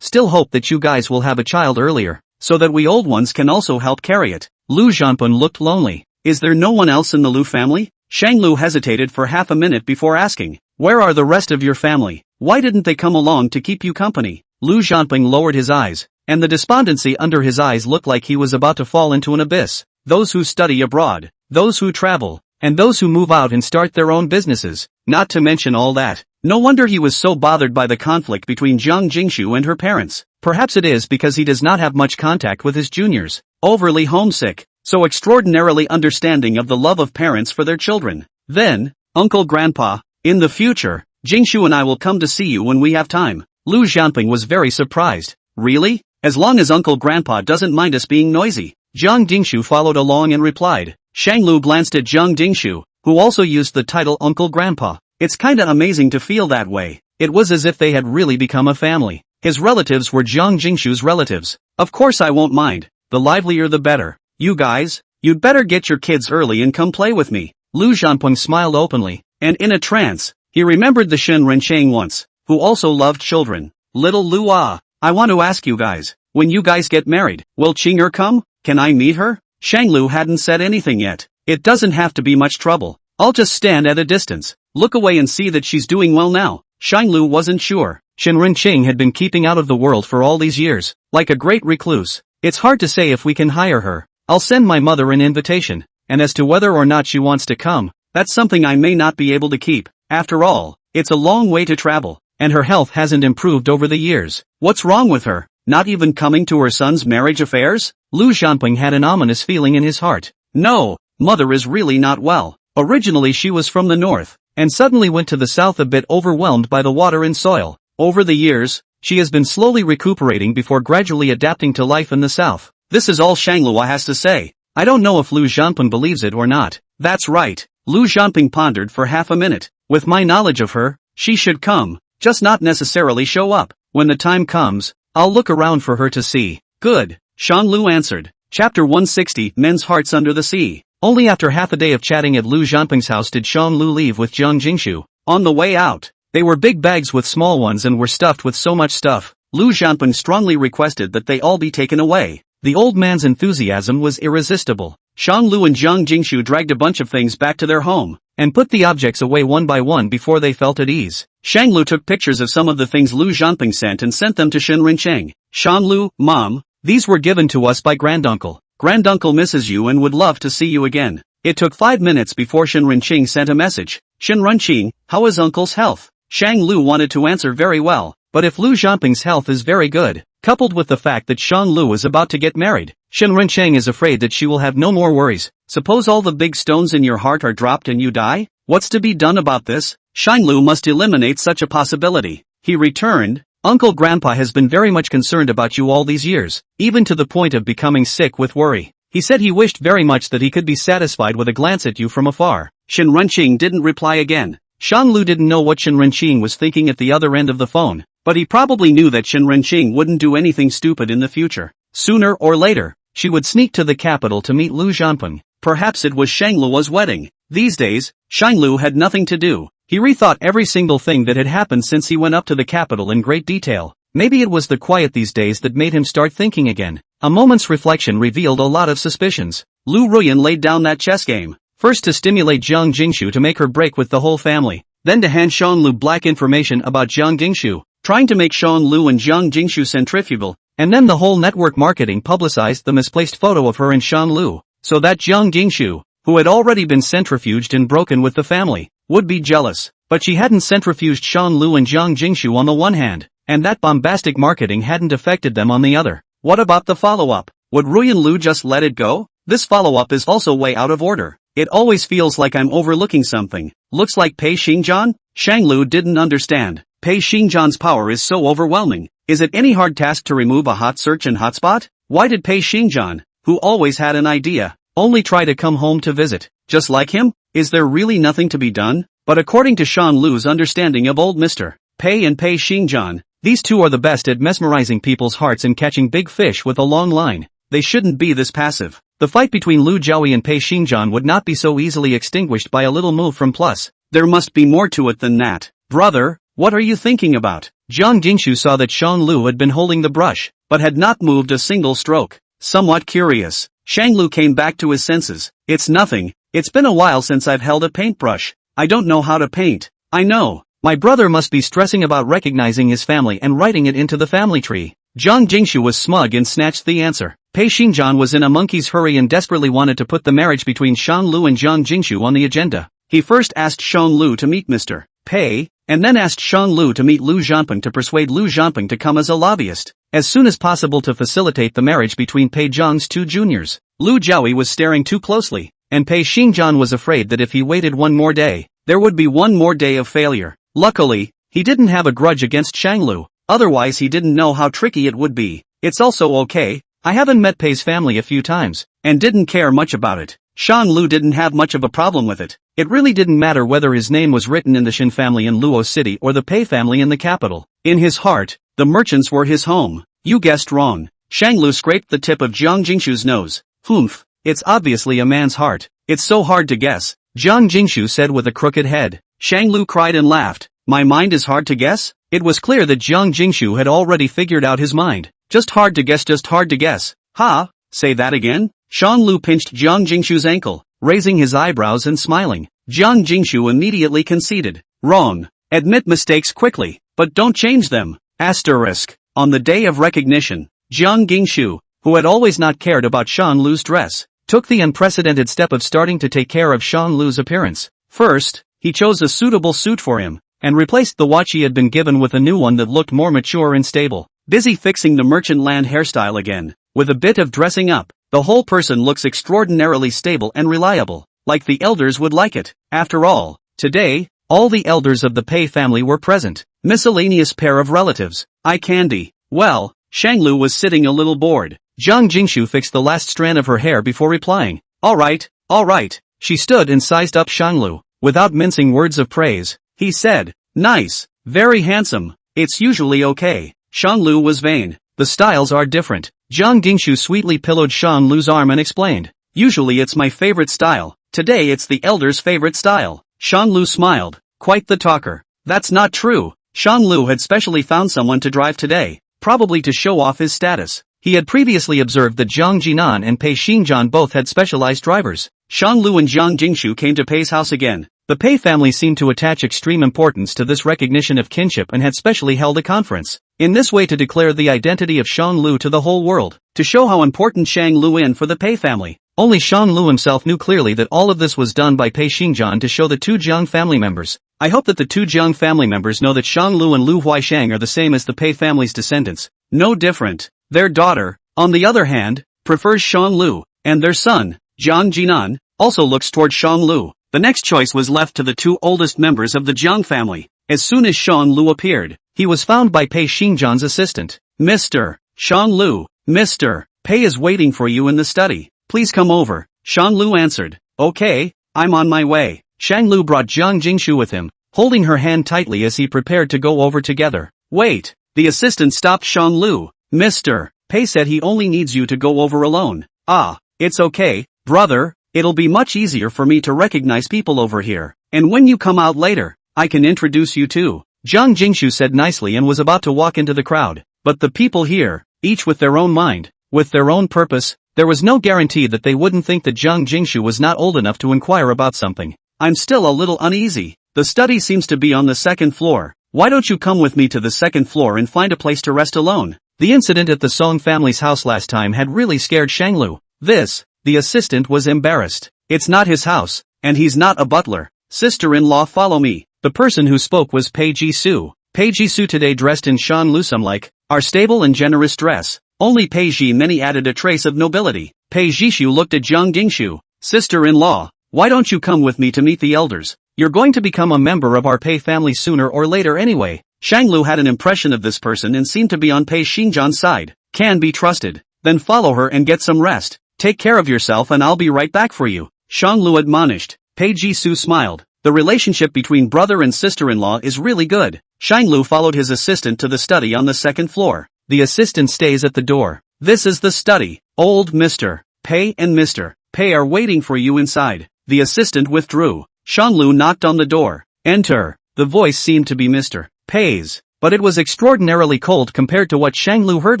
still hope that you guys will have a child earlier, so that we old ones can also help carry it. Lu Zhanpeng looked lonely. Is there no one else in the Lu family? Shang Lu hesitated for half a minute before asking, where are the rest of your family? Why didn't they come along to keep you company? Lu Zhanpeng lowered his eyes, and the despondency under his eyes looked like he was about to fall into an abyss. Those who study abroad, those who travel, and those who move out and start their own businesses, not to mention all that. No wonder he was so bothered by the conflict between Jiang Jingshu and her parents. Perhaps it is because he does not have much contact with his juniors. Overly homesick, so extraordinarily understanding of the love of parents for their children. Then, Uncle Grandpa, in the future, Jingshu and I will come to see you when we have time. Lu Zhanpeng was very surprised. Really? As long as Uncle Grandpa doesn't mind us being noisy. Jiang Jingshu followed along and replied. Shang Lu glanced at Jiang Jingshu, who also used the title Uncle Grandpa. It's kinda amazing to feel that way. It was as if they had really become a family. His relatives were Jiang Jingshu's relatives. Of course I won't mind. The livelier the better. You guys, you'd better get your kids early and come play with me. Lu Zhanpeng smiled openly, and in a trance, he remembered the Shen Rencheng once, who also loved children. Little Lu I want to ask you guys, when you guys get married, will Qinger come? Can I meet her? Shanglu hadn't said anything yet. It doesn't have to be much trouble. I'll just stand at a distance, look away and see that she's doing well now. Shanglu wasn't sure. Shen Rencheng had been keeping out of the world for all these years, like a great recluse. It's hard to say if we can hire her. I'll send my mother an invitation, and as to whether or not she wants to come, that's something I may not be able to keep. After all, it's a long way to travel, and her health hasn't improved over the years. What's wrong with her? Not even coming to her son's marriage affairs? Lu Zhanpeng had an ominous feeling in his heart. No, mother is really not well. Originally she was from the north, and suddenly went to the south a bit overwhelmed by the water and soil. Over the years, she has been slowly recuperating before gradually adapting to life in the south. This is all Shanglua has to say. I don't know if Lu Zhanpeng believes it or not. That's right. Lu Zhanpeng pondered for half a minute. With my knowledge of her, she should come, just not necessarily show up. When the time comes, I'll look around for her to see. Good, Shanglu answered. Chapter 160, Men's Hearts Under the Sea. Only after half a day of chatting at Lu Zhanpeng's house did Shanglu leave with Jiang Jingshu. On the way out, they were big bags with small ones and were stuffed with so much stuff. Lu Zhanpeng strongly requested that they all be taken away. The old man's enthusiasm was irresistible. Shanglu and Jiang Jingshu dragged a bunch of things back to their home, and put the objects away one by one before they felt at ease. Shanglu took pictures of some of the things Lu Zhanpeng sent and sent them to Shen Rencheng. Shanglu, Mom, these were given to us by Granduncle. Granduncle misses you and would love to see you again. It took 5 minutes before Shen Rencheng sent a message. Shen Rencheng, how is Uncle's health? Shang Lu wanted to answer very well, but if Lu Zhanpeng's health is very good, coupled with the fact that Shang Lu is about to get married, Shen Rencheng is afraid that she will have no more worries. Suppose all the big stones in your heart are dropped and you die? What's to be done about this? Shang Lu must eliminate such a possibility. He returned, Uncle Grandpa has been very much concerned about you all these years, even to the point of becoming sick with worry. He said he wished very much that he could be satisfied with a glance at you from afar. Shen Rencheng didn't reply again. Shang Lu didn't know what Shen Rencheng was thinking at the other end of the phone, but he probably knew that Shen Rencheng wouldn't do anything stupid in the future. Sooner or later, she would sneak to the capital to meet Lu Zhanpeng. Perhaps it was Shanglua's wedding. These days, Shanglu had nothing to do. He rethought every single thing that had happened since he went up to the capital in great detail. Maybe it was the quiet these days that made him start thinking again. A moment's reflection revealed a lot of suspicions. Lu Ruyan laid down that chess game. First to stimulate Jiang Jingshu to make her break with the whole family. Then to hand Shan Lu black information about Jiang Jingshu, trying to make Shan Lu and Jiang Jingshu centrifugal. And then the whole network marketing publicized the misplaced photo of her and Shan Lu, so that Jiang Jingshu, who had already been centrifuged and broken with the family, would be jealous. But she hadn't centrifuged Shan Lu and Jiang Jingshu on the one hand, and that bombastic marketing hadn't affected them on the other. What about the follow-up? Would Ruyan Lu just let it go? This follow-up is also way out of order. It always feels like I'm overlooking something. Looks like Pei Xingjian? Shang Lu didn't understand. Pei Xingjian's power is so overwhelming. Is it any hard task to remove a hot search and hotspot? Why did Pei Xingjian, who always had an idea, only try to come home to visit? Just like him? Is there really nothing to be done? But according to Shan Lu's understanding of old Mr. Pei and Pei Xingjian, these two are the best at mesmerizing people's hearts and catching big fish with a long line. They shouldn't be this passive. The fight between Lu Jiaoyi and Pei Xingjian would not be so easily extinguished by a little move from Plus. There must be more to it than that. Brother, what are you thinking about? Jiang Jingshu saw that Shan Lu had been holding the brush, but had not moved a single stroke. Somewhat curious, Shang Lu came back to his senses. It's nothing. It's been a while since I've held a paintbrush. I don't know how to paint. I know. My brother must be stressing about recognizing his family and writing it into the family tree. Jiang Jingshu was smug and snatched the answer. Pei Xingjian was in a monkey's hurry and desperately wanted to put the marriage between Shan Lu and Jiang Jingshu on the agenda. He first asked Shan Lu to meet Mr. Pei, and then asked Shan Lu to meet Lu Zhanping to persuade Lu Zhanping to come as a lobbyist, as soon as possible to facilitate the marriage between Pei Zhang's two juniors. Lu Jiaoyi was staring too closely, and Pei Xingjian was afraid that if he waited one more day, there would be one more day of failure. Luckily, he didn't have a grudge against Shang Lu, otherwise he didn't know how tricky it would be. It's also okay, I haven't met Pei's family a few times, and didn't care much about it. Shan Lu didn't have much of a problem with it. It really didn't matter whether his name was written in the Shin family in Luo City or the Pei family in the capital. In his heart, the merchants were his home. You guessed wrong. Shang Lu scraped the tip of Jiang Jingshu's nose. Humph, it's obviously a man's heart. It's so hard to guess, Jiang Jingshu said with a crooked head. Shang Lu cried and laughed. My mind is hard to guess? It was clear that Jiang Jingshu had already figured out his mind. Just hard to guess, just hard to guess. Ha? Say that again? Shan Lu pinched Jiang Jingshu's ankle, raising his eyebrows and smiling. Jiang Jingshu immediately conceded. Wrong. Admit mistakes quickly, but don't change them. Asterisk. On the day of recognition, Jiang Jingshu, who had always not cared about Shan Lu's dress, took the unprecedented step of starting to take care of Shan Lu's appearance. First, he chose a suitable suit for him, and replaced the watch he had been given with a new one that looked more mature and stable. Busy fixing the merchant land hairstyle again, with a bit of dressing up, the whole person looks extraordinarily stable and reliable, like the elders would like it. After all, today, all the elders of the Pei family were present. Miscellaneous pair of relatives. Eye candy. Well, Shang Lu was sitting a little bored. Jiang Jingshu fixed the last strand of her hair before replying. Alright. She stood and sized up Shang Lu. Without mincing words of praise, he said, nice, very handsome, it's usually okay. Shang Lu was vain. The styles are different. Jiang Jingshu sweetly pillowed Shang Lu's arm and explained. Usually it's my favorite style. Today it's the elder's favorite style. Shang Lu smiled. Quite the talker. That's not true. Shang Lu had specially found someone to drive today, probably to show off his status. He had previously observed that Jiang Jinan and Pei Xingjian both had specialized drivers. Shang Lu and Jiang Jingshu came to Pei's house again. The Pei family seemed to attach extreme importance to this recognition of kinship and had specially held a conference, in this way to declare the identity of Shang Lu to the whole world, to show how important Shang Lu is for the Pei family. Only Shang Lu himself knew clearly that all of this was done by Pei Xingjian to show the two Jiang family members. I hope that the two Jiang family members know that Shang Lu and Lu Huaishang are the same as the Pei family's descendants. No different. Their daughter, on the other hand, prefers Shang Lu, and their son, Jiang Jinan, also looks toward Shang Lu. The next choice was left to the two oldest members of the Jiang family. As soon as Shang Lu appeared, he was found by Pei Xingjian's assistant. Mr. Shang Lu, Mr. Pei is waiting for you in the study. Please come over. Shang Lu answered. Okay, I'm on my way. Shang Lu brought Jiang Jingshu with him, holding her hand tightly as he prepared to go over together. Wait. The assistant stopped Shang Lu. Mr. Pei said he only needs you to go over alone. Ah, it's okay, brother. It'll be much easier for me to recognize people over here. And when you come out later, I can introduce you to. Jiang Jingshu said nicely and was about to walk into the crowd. But the people here, each with their own mind, with their own purpose, there was no guarantee that they wouldn't think that Jiang Jingshu was not old enough to inquire about something. I'm still a little uneasy. The study seems to be on the second floor. Why don't you come with me to the second floor and find a place to rest alone? The incident at the Song family's house last time had really scared Shanglu. The assistant was embarrassed. It's not his house, and he's not a butler. Sister-in-law, follow me. The person who spoke was Pei Jisoo. Pei Jisoo today dressed in Shan Lusum-like, our stable and generous dress. Only Pei Ji many added a trace of nobility. Pei Jishu looked at Jiang Jingshu. Sister-in-law, why don't you come with me to meet the elders? You're going to become a member of our Pei family sooner or later anyway. Shanglu had an impression of this person and seemed to be on Pei Xingjian's side. Can be trusted. Then follow her and get some rest. Take care of yourself and I'll be right back for you. Shanglu admonished. Pei Jisoo smiled. The relationship between brother and sister-in-law is really good. Shanglu followed his assistant to the study on the second floor. The assistant stays at the door. This is the study. Old Mr. Pei and Mr. Pei are waiting for you inside. The assistant withdrew. Shanglu knocked on the door. Enter. The voice seemed to be Mr. Pei's, but it was extraordinarily cold compared to what Shanglu heard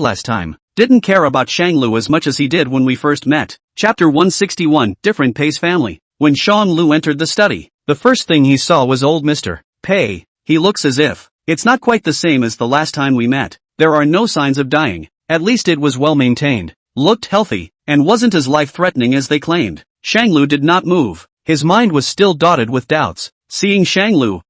last time. Didn't care about Shanglu as much as he did when we first met. Chapter 161, Different Pei's Family. When Shanglu entered the study, the first thing he saw was old Mr. Pei. He looks as if it's not quite the same as the last time we met. There are no signs of dying. At least it was well maintained, looked healthy, and wasn't as life-threatening as they claimed. Shanglu did not move. His mind was still dotted with doubts. Seeing Shanglu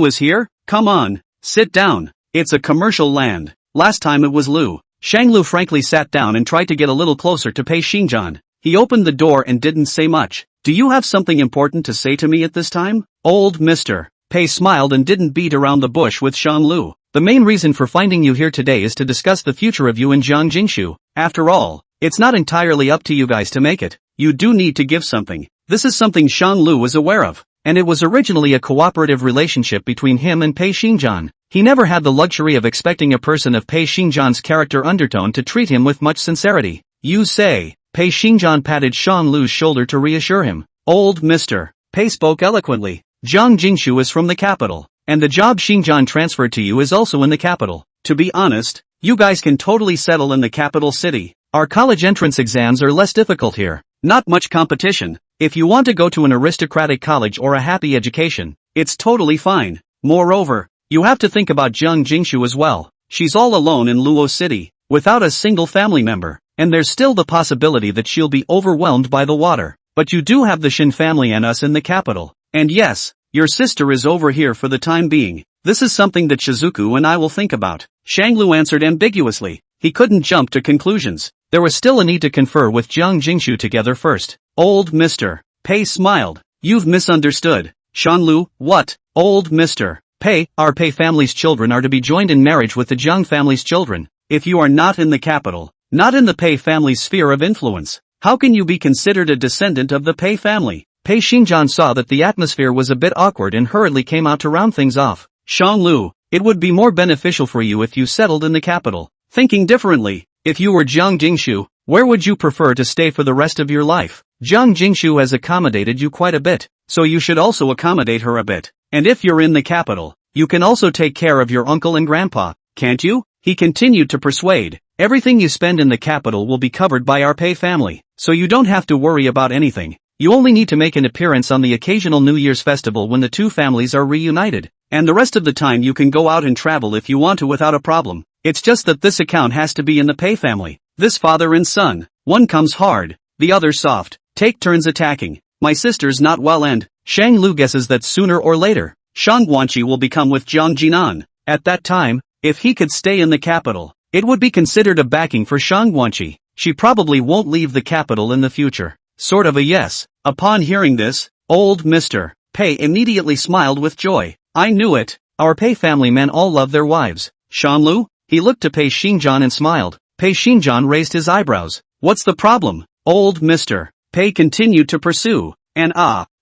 is here? Come on, sit down. It's a commercial land. Last time it was Lu. Shanglu frankly sat down and tried to get a little closer to Pei Xingjian. He opened the door and didn't say much. Do you have something important to say to me at this time? Old Mr. Pei smiled and didn't beat around the bush with Shanglu. The main reason for finding you here today is to discuss the future of you and Jiang Jingshu. After all, it's not entirely up to you guys to make it. You do need to give something. This is something Shanglu was aware of, and it was originally a cooperative relationship between him and Pei Xingjian. He never had the luxury of expecting a person of Pei Xingjian's character undertone to treat him with much sincerity. You say. Pei Xingjian patted Shanglu's shoulder to reassure him. Old Mr. Pei spoke eloquently. Jiang Jingshu is from the capital, and the job Xingjian transferred to you is also in the capital. To be honest, you guys can totally settle in the capital city. Our college entrance exams are less difficult here. Not much competition. If you want to go to an aristocratic college or a happy education, it's totally fine. Moreover, you have to think about Jiang Jingshu as well. She's all alone in Luo City, without a single family member, and there's still the possibility that she'll be overwhelmed by the water. But you do have the Shin family and us in the capital. And yes, your sister is over here for the time being. This is something that Shizuku and I will think about. Shanglu answered ambiguously. He couldn't jump to conclusions. There was still a need to confer with Jiang Jingshu together first. Old Mr. Pei smiled. You've misunderstood. Shanglu, what? Old Mr. Pei, our Pei family's children are to be joined in marriage with the Jiang family's children. If you are not in the capital, not in the Pei family's sphere of influence, how can you be considered a descendant of the Pei family? Pei Xingjian saw that the atmosphere was a bit awkward and hurriedly came out to round things off. Shanglu, it would be more beneficial for you if you settled in the capital. Thinking differently, if you were Jiang Jingshu, where would you prefer to stay for the rest of your life? Jiang Jingshu has accommodated you quite a bit, so you should also accommodate her a bit. And if you're in the capital, you can also take care of your uncle and grandpa, can't you? He continued to persuade. Everything you spend in the capital will be covered by our Pei family, so you don't have to worry about anything. You only need to make an appearance on the occasional New Year's festival when the two families are reunited, and the rest of the time you can go out and travel if you want to without a problem. It's just that this account has to be in the Pei family. This father and son, one comes hard, the other soft, take turns attacking. My sister's not well and Shang Lu guesses that sooner or later, Shang Guanqi will become with Jiang Jinan. At that time, if he could stay in the capital, it would be considered a backing for Shang Guanqi. She probably won't leave the capital in the future. Sort of a yes. Upon hearing this, old Mr. Pei immediately smiled with joy. I knew it. Our Pei family men all love their wives. Shanlu? He looked to Pei Xingjian and smiled. Pei Xingjian raised his eyebrows. What's the problem? Old Mr. Pei continued to pursue. And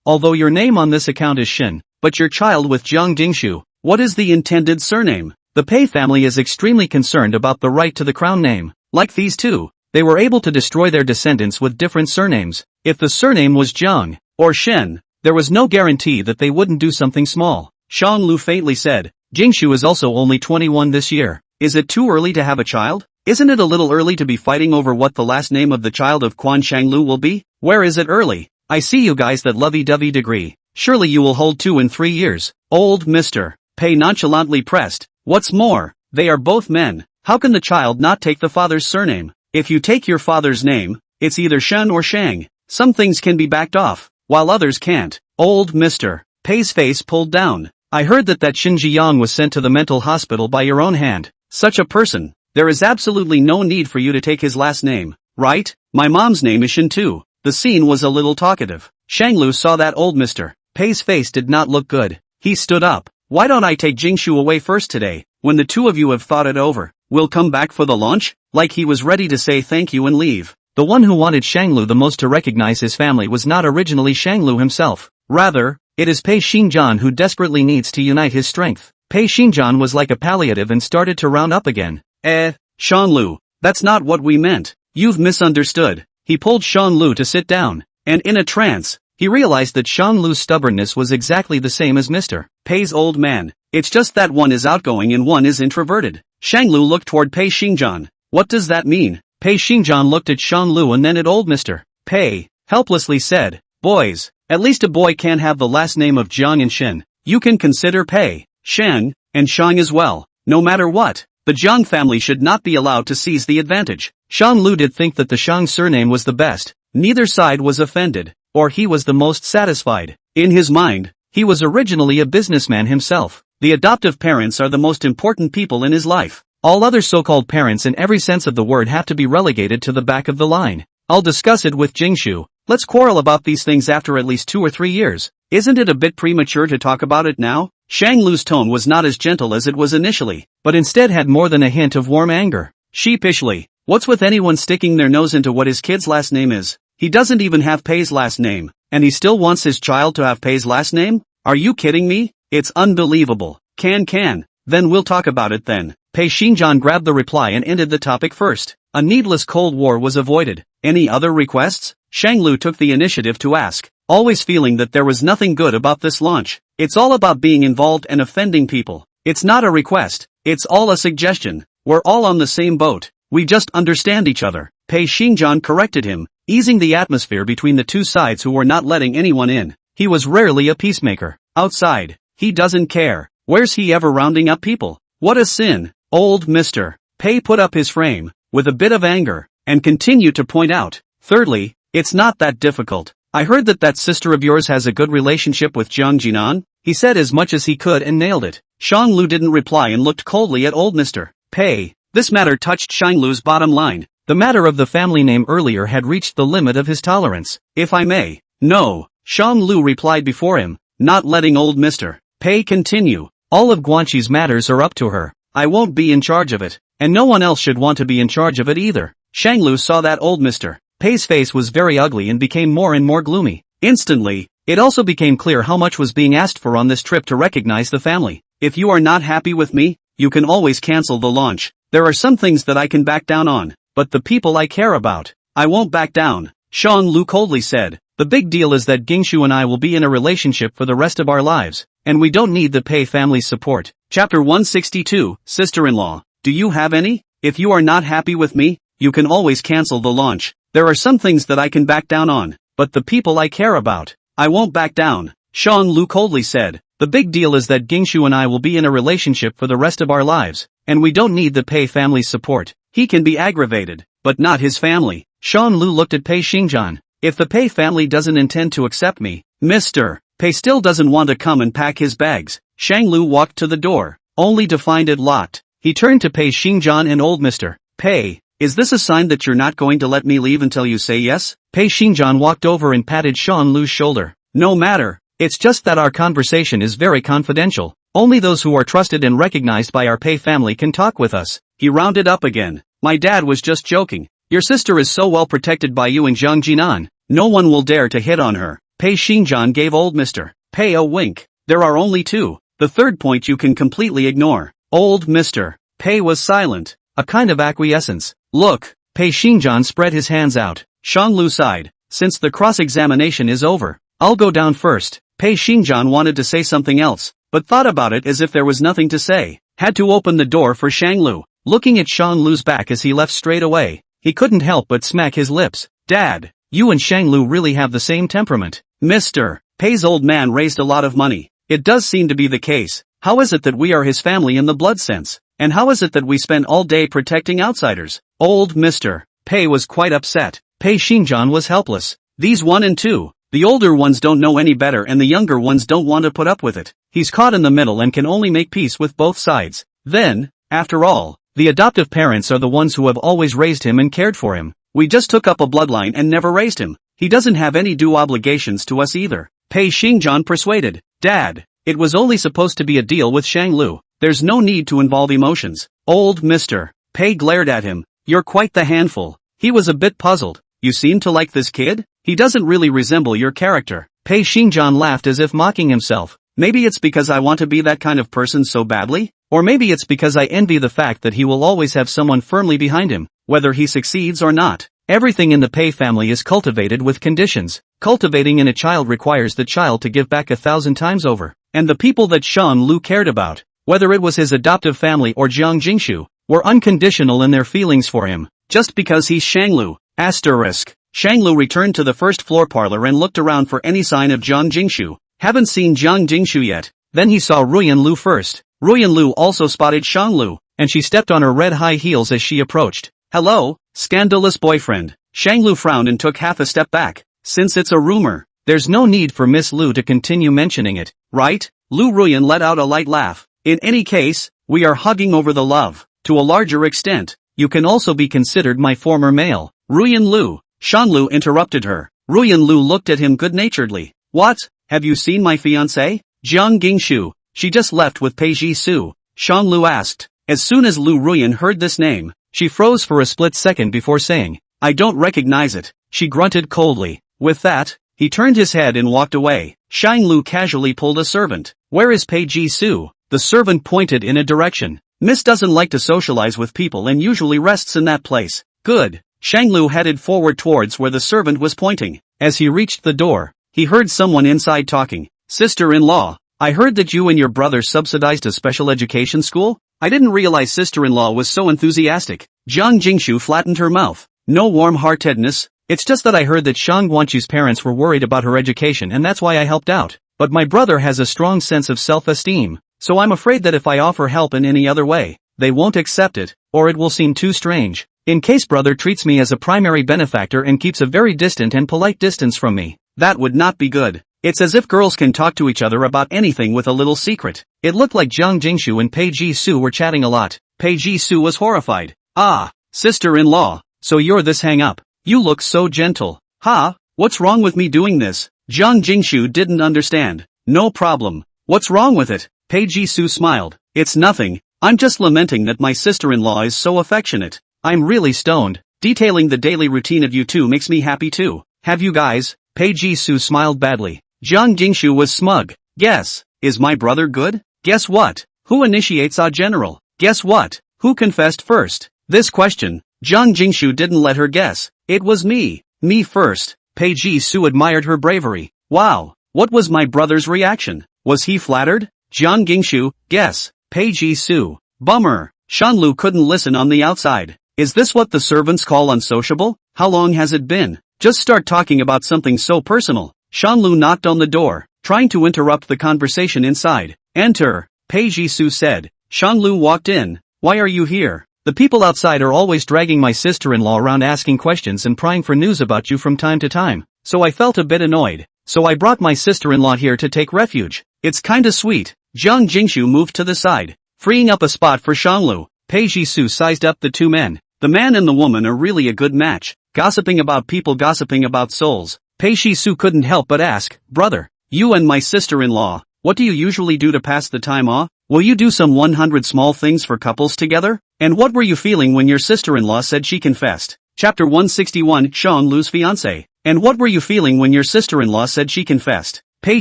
although your name on this account is Shin, but your child with Jiang Jingshu, what is the intended surname? The Pei family is extremely concerned about the right to the crown name. Like these two, they were able to destroy their descendants with different surnames. If the surname was Jiang or Shen, there was no guarantee that they wouldn't do something small. Shang Lu faintly said. Jingshu is also only 21 this year. Is it too early to have a child? Isn't it a little early to be fighting over what the last name of the child of Quan Shanglu will be? Where is it early? I see you guys that lovey-dovey degree. Surely you will hold 2 in 3 years. Old Mr. Pei nonchalantly pressed. What's more, they are both men. How can the child not take the father's surname? If you take your father's name, it's either Shen or Shang. Some things can be backed off, while others can't. Old Mr. Pei's face pulled down. I heard that Shin Jiyang was sent to the mental hospital by your own hand. Such a person. There is absolutely no need for you to take his last name, right? My mom's name is Shin too. The scene was a little talkative. Shanglu saw that old Mr. Pei's face did not look good. He stood up. Why don't I take Jingshu away first today? When the two of you have thought it over, we'll come back for the launch? Like he was ready to say thank you and leave. The one who wanted Shanglu the most to recognize his family was not originally Shanglu himself. Rather, it is Pei Xinjian who desperately needs to unite his strength. Pei Xinjian was like a palliative and started to round up again. Shanglu, that's not what we meant. You've misunderstood. He pulled Shanglu to sit down, and in a trance, he realized that Shanglu's stubbornness was exactly the same as Mr. Pei's old man. It's just that one is outgoing and one is introverted. Shanglu looked toward Pei Xinjian. What does that mean? Pei Xinjian looked at Shanglu and then at old Mr. Pei, helplessly said, boys, at least a boy can have the last name of Jiang and Shen. You can consider Pei, Shang, and Shang as well. No matter what, the Jiang family should not be allowed to seize the advantage. Shanglu did think that the Shang surname was the best. Neither side was offended, or he was the most satisfied. In his mind, he was originally a businessman himself. The adoptive parents are the most important people in his life. All other so-called parents in every sense of the word have to be relegated to the back of the line. I'll discuss it with Jingshu. Let's quarrel about these things after at least 2 or 3 years. Isn't it a bit premature to talk about it now? Shanglu's tone was not as gentle as it was initially, but instead had more than a hint of warm anger. Sheepishly, what's with anyone sticking their nose into what his kid's last name is? He doesn't even have Pei's last name, and he still wants his child to have Pei's last name? Are you kidding me? It's unbelievable. Can. Then we'll talk about it then. Pei Xinjian grabbed the reply and ended the topic first. A needless Cold War was avoided. Any other requests? Shanglu took the initiative to ask, always feeling that there was nothing good about this launch. It's all about being involved and offending people. It's not a request. It's all a suggestion. We're all on the same boat. We just understand each other. Pei Xinjian corrected him, easing the atmosphere between the two sides who were not letting anyone in. He was rarely a peacemaker. Outside, he doesn't care. Where's he ever rounding up people? What a sin. Old Mr. Pei put up his frame, with a bit of anger, and continued to point out. Thirdly, it's not that difficult. I heard that sister of yours has a good relationship with Jiang Jinan. He said as much as he could and nailed it. Shanglu didn't reply and looked coldly at old Mr. Pei. This matter touched Shanglu's bottom line. The matter of the family name earlier had reached the limit of his tolerance. If I may. No, Shanglu replied before him, not letting old Mr. Pei continue. All of Guanxi's matters are up to her. I won't be in charge of it, and no one else should want to be in charge of it either. Shanglu saw that old Mr. Pei's face was very ugly and became more and more gloomy. Instantly, it also became clear how much was being asked for on this trip to recognize the family. If you are not happy with me, you can always cancel the launch. There are some things that I can back down on, but the people I care about, I won't back down. Shanglu coldly said, the big deal is that Jingshu and I will be in a relationship for the rest of our lives, and we don't need the Pei family's support. Chapter 162, Sister-in-law. Do you have any? If you are not happy with me, you can always cancel the launch. There are some things that I can back down on, but the people I care about, I won't back down. Shanglu coldly said, the big deal is that Jingshu and I will be in a relationship for the rest of our lives, and we don't need the Pei family's support. He can be aggravated, but not his family. Shanglu looked at Pei Xinjian. If the Pei family doesn't intend to accept me, Mr. Pei still doesn't want to come and pack his bags. Shanglu walked to the door, only to find it locked. He turned to Pei Xinjian and old Mr. Pei. Is this a sign that you're not going to let me leave until you say yes? Pei Xinjian walked over and patted Shanglu's shoulder. No matter. It's just that our conversation is very confidential. Only those who are trusted and recognized by our Pei family can talk with us. He rounded up again. My dad was just joking. Your sister is so well protected by you and Jiang Jinan. No one will dare to hit on her. Pei Xinjian gave old Mr. Pei a wink. There are only two. The third point you can completely ignore. Old Mr. Pei was silent. A kind of acquiescence. Look. Pei Xinjian spread his hands out. Shanglu sighed. Since the cross-examination is over, I'll go down first. Pei Xinjian wanted to say something else, but thought about it as if there was nothing to say. Had to open the door for Shanglu. Looking at Shanglu's back as he left straight away, he couldn't help but smack his lips. Dad, you and Shanglu really have the same temperament. Mr. Pei's old man raised a lot of money. It does seem to be the case. How is it that we are his family in the blood sense? And how is it that we spend all day protecting outsiders? Old Mr. Pei was quite upset. Pei Xingjian was helpless. These 1 and 2. The older ones don't know any better and the younger ones don't want to put up with it. He's caught in the middle and can only make peace with both sides. Then, after all, the adoptive parents are the ones who have always raised him and cared for him. We just took up a bloodline and never raised him. He doesn't have any due obligations to us either. Pei Xingjian persuaded. Dad, it was only supposed to be a deal with Shanglu. There's no need to involve emotions. Old Mr. Pei glared at him. You're quite the handful. He was a bit puzzled. You seem to like this kid? He doesn't really resemble your character. Pei Xingjian laughed as if mocking himself. Maybe it's because I want to be that kind of person so badly? Or maybe it's because I envy the fact that he will always have someone firmly behind him, whether he succeeds or not. Everything in the Pei family is cultivated with conditions. Cultivating in a child requires the child to give back 1,000 times over. And the people that Shan Lu cared about, whether it was his adoptive family or Jiang Jingshu, were unconditional in their feelings for him, just because he's Shanglu. Asterisk. Shanglu returned to the first floor parlor and looked around for any sign of Jiang Jingshu. Haven't seen Jiang Jingshu yet. Then he saw Ruyan Lu first. Ruyan Lu also spotted Shanglu, and she stepped on her red high heels as she approached. Hello, scandalous boyfriend. Shanglu frowned and took half a step back. Since it's a rumor, there's no need for Miss Lu to continue mentioning it, right? Lu Ruyan let out a light laugh. In any case, we are hugging over the love. To a larger extent, you can also be considered my former male. Ruyan Lu. Shanlu interrupted her. Ruyan Lu looked at him good-naturedly. What? Have you seen my fiancé? Jiang Gingshu. She just left with Pei Ji-su. Shanlu asked. As soon as Lu Ruyan heard this name, she froze for a split second before saying, I don't recognize it. She grunted coldly. With that, he turned his head and walked away. Shanglu casually pulled a servant. Where is Pei Ji-su? The servant pointed in a direction. Miss doesn't like to socialize with people and usually rests in that place. Good. Shanglu headed forward towards where the servant was pointing. As he reached the door, he heard someone inside talking. Sister-in-law, I heard that you and your brother subsidized a special education school? I didn't realize sister-in-law was so enthusiastic. Jiang Jingshu flattened her mouth. No warm-heartedness. It's just that I heard that Shang Guanchu's parents were worried about her education and that's why I helped out. But my brother has a strong sense of self-esteem, so I'm afraid that if I offer help in any other way, they won't accept it, or it will seem too strange. In case brother treats me as a primary benefactor and keeps a very distant and polite distance from me, that would not be good. It's as if girls can talk to each other about anything with a little secret. It looked like Jiang Jingshu and Pei Ji-su were chatting a lot. Pei Ji-su was horrified. Ah, sister-in-law, so you're this hang-up. You look so gentle. Ha, what's wrong with me doing this? Jiang Jingshu didn't understand. No problem. What's wrong with it? Pei Ji-su smiled. It's nothing. I'm just lamenting that my sister-in-law is so affectionate. I'm really stoned. Detailing the daily routine of you two makes me happy too. Have you guys? Pei Ji-su smiled badly. Jiang Jingshu was smug. Guess. Is my brother good? Guess what? Who initiates a general? Guess what? Who confessed first? This question, Jiang Jingshu didn't let her guess. It was me. Me first. Pei Ji-su admired her bravery. Wow. What was my brother's reaction? Was he flattered? Jiang Jingshu, guess. Pei Ji-su. Bummer. Shanlu couldn't listen on the outside. Is this what the servants call unsociable? How long has it been? Just start talking about something so personal. Shanlu knocked on the door, trying to interrupt the conversation inside. Enter, Pei Ji-su said. Shanlu walked in. Why are you here? The people outside are always dragging my sister-in-law around asking questions and prying for news about you from time to time. So I felt a bit annoyed. So I brought my sister-in-law here to take refuge. It's kinda sweet. Jiang Jingshu moved to the side, freeing up a spot for Shanlu. Pei Ji-su sized up the two men. The man and the woman are really a good match. Gossiping about people, gossiping about souls. Pei Ji-su couldn't help but ask, brother, you and my sister-in-law, what do you usually do to pass the time off? Will you do some 100 small things for couples together? And what were you feeling when your sister-in-law said she confessed? Chapter 161, Shang Lu's fiancé. And what were you feeling when your sister-in-law said she confessed? Pei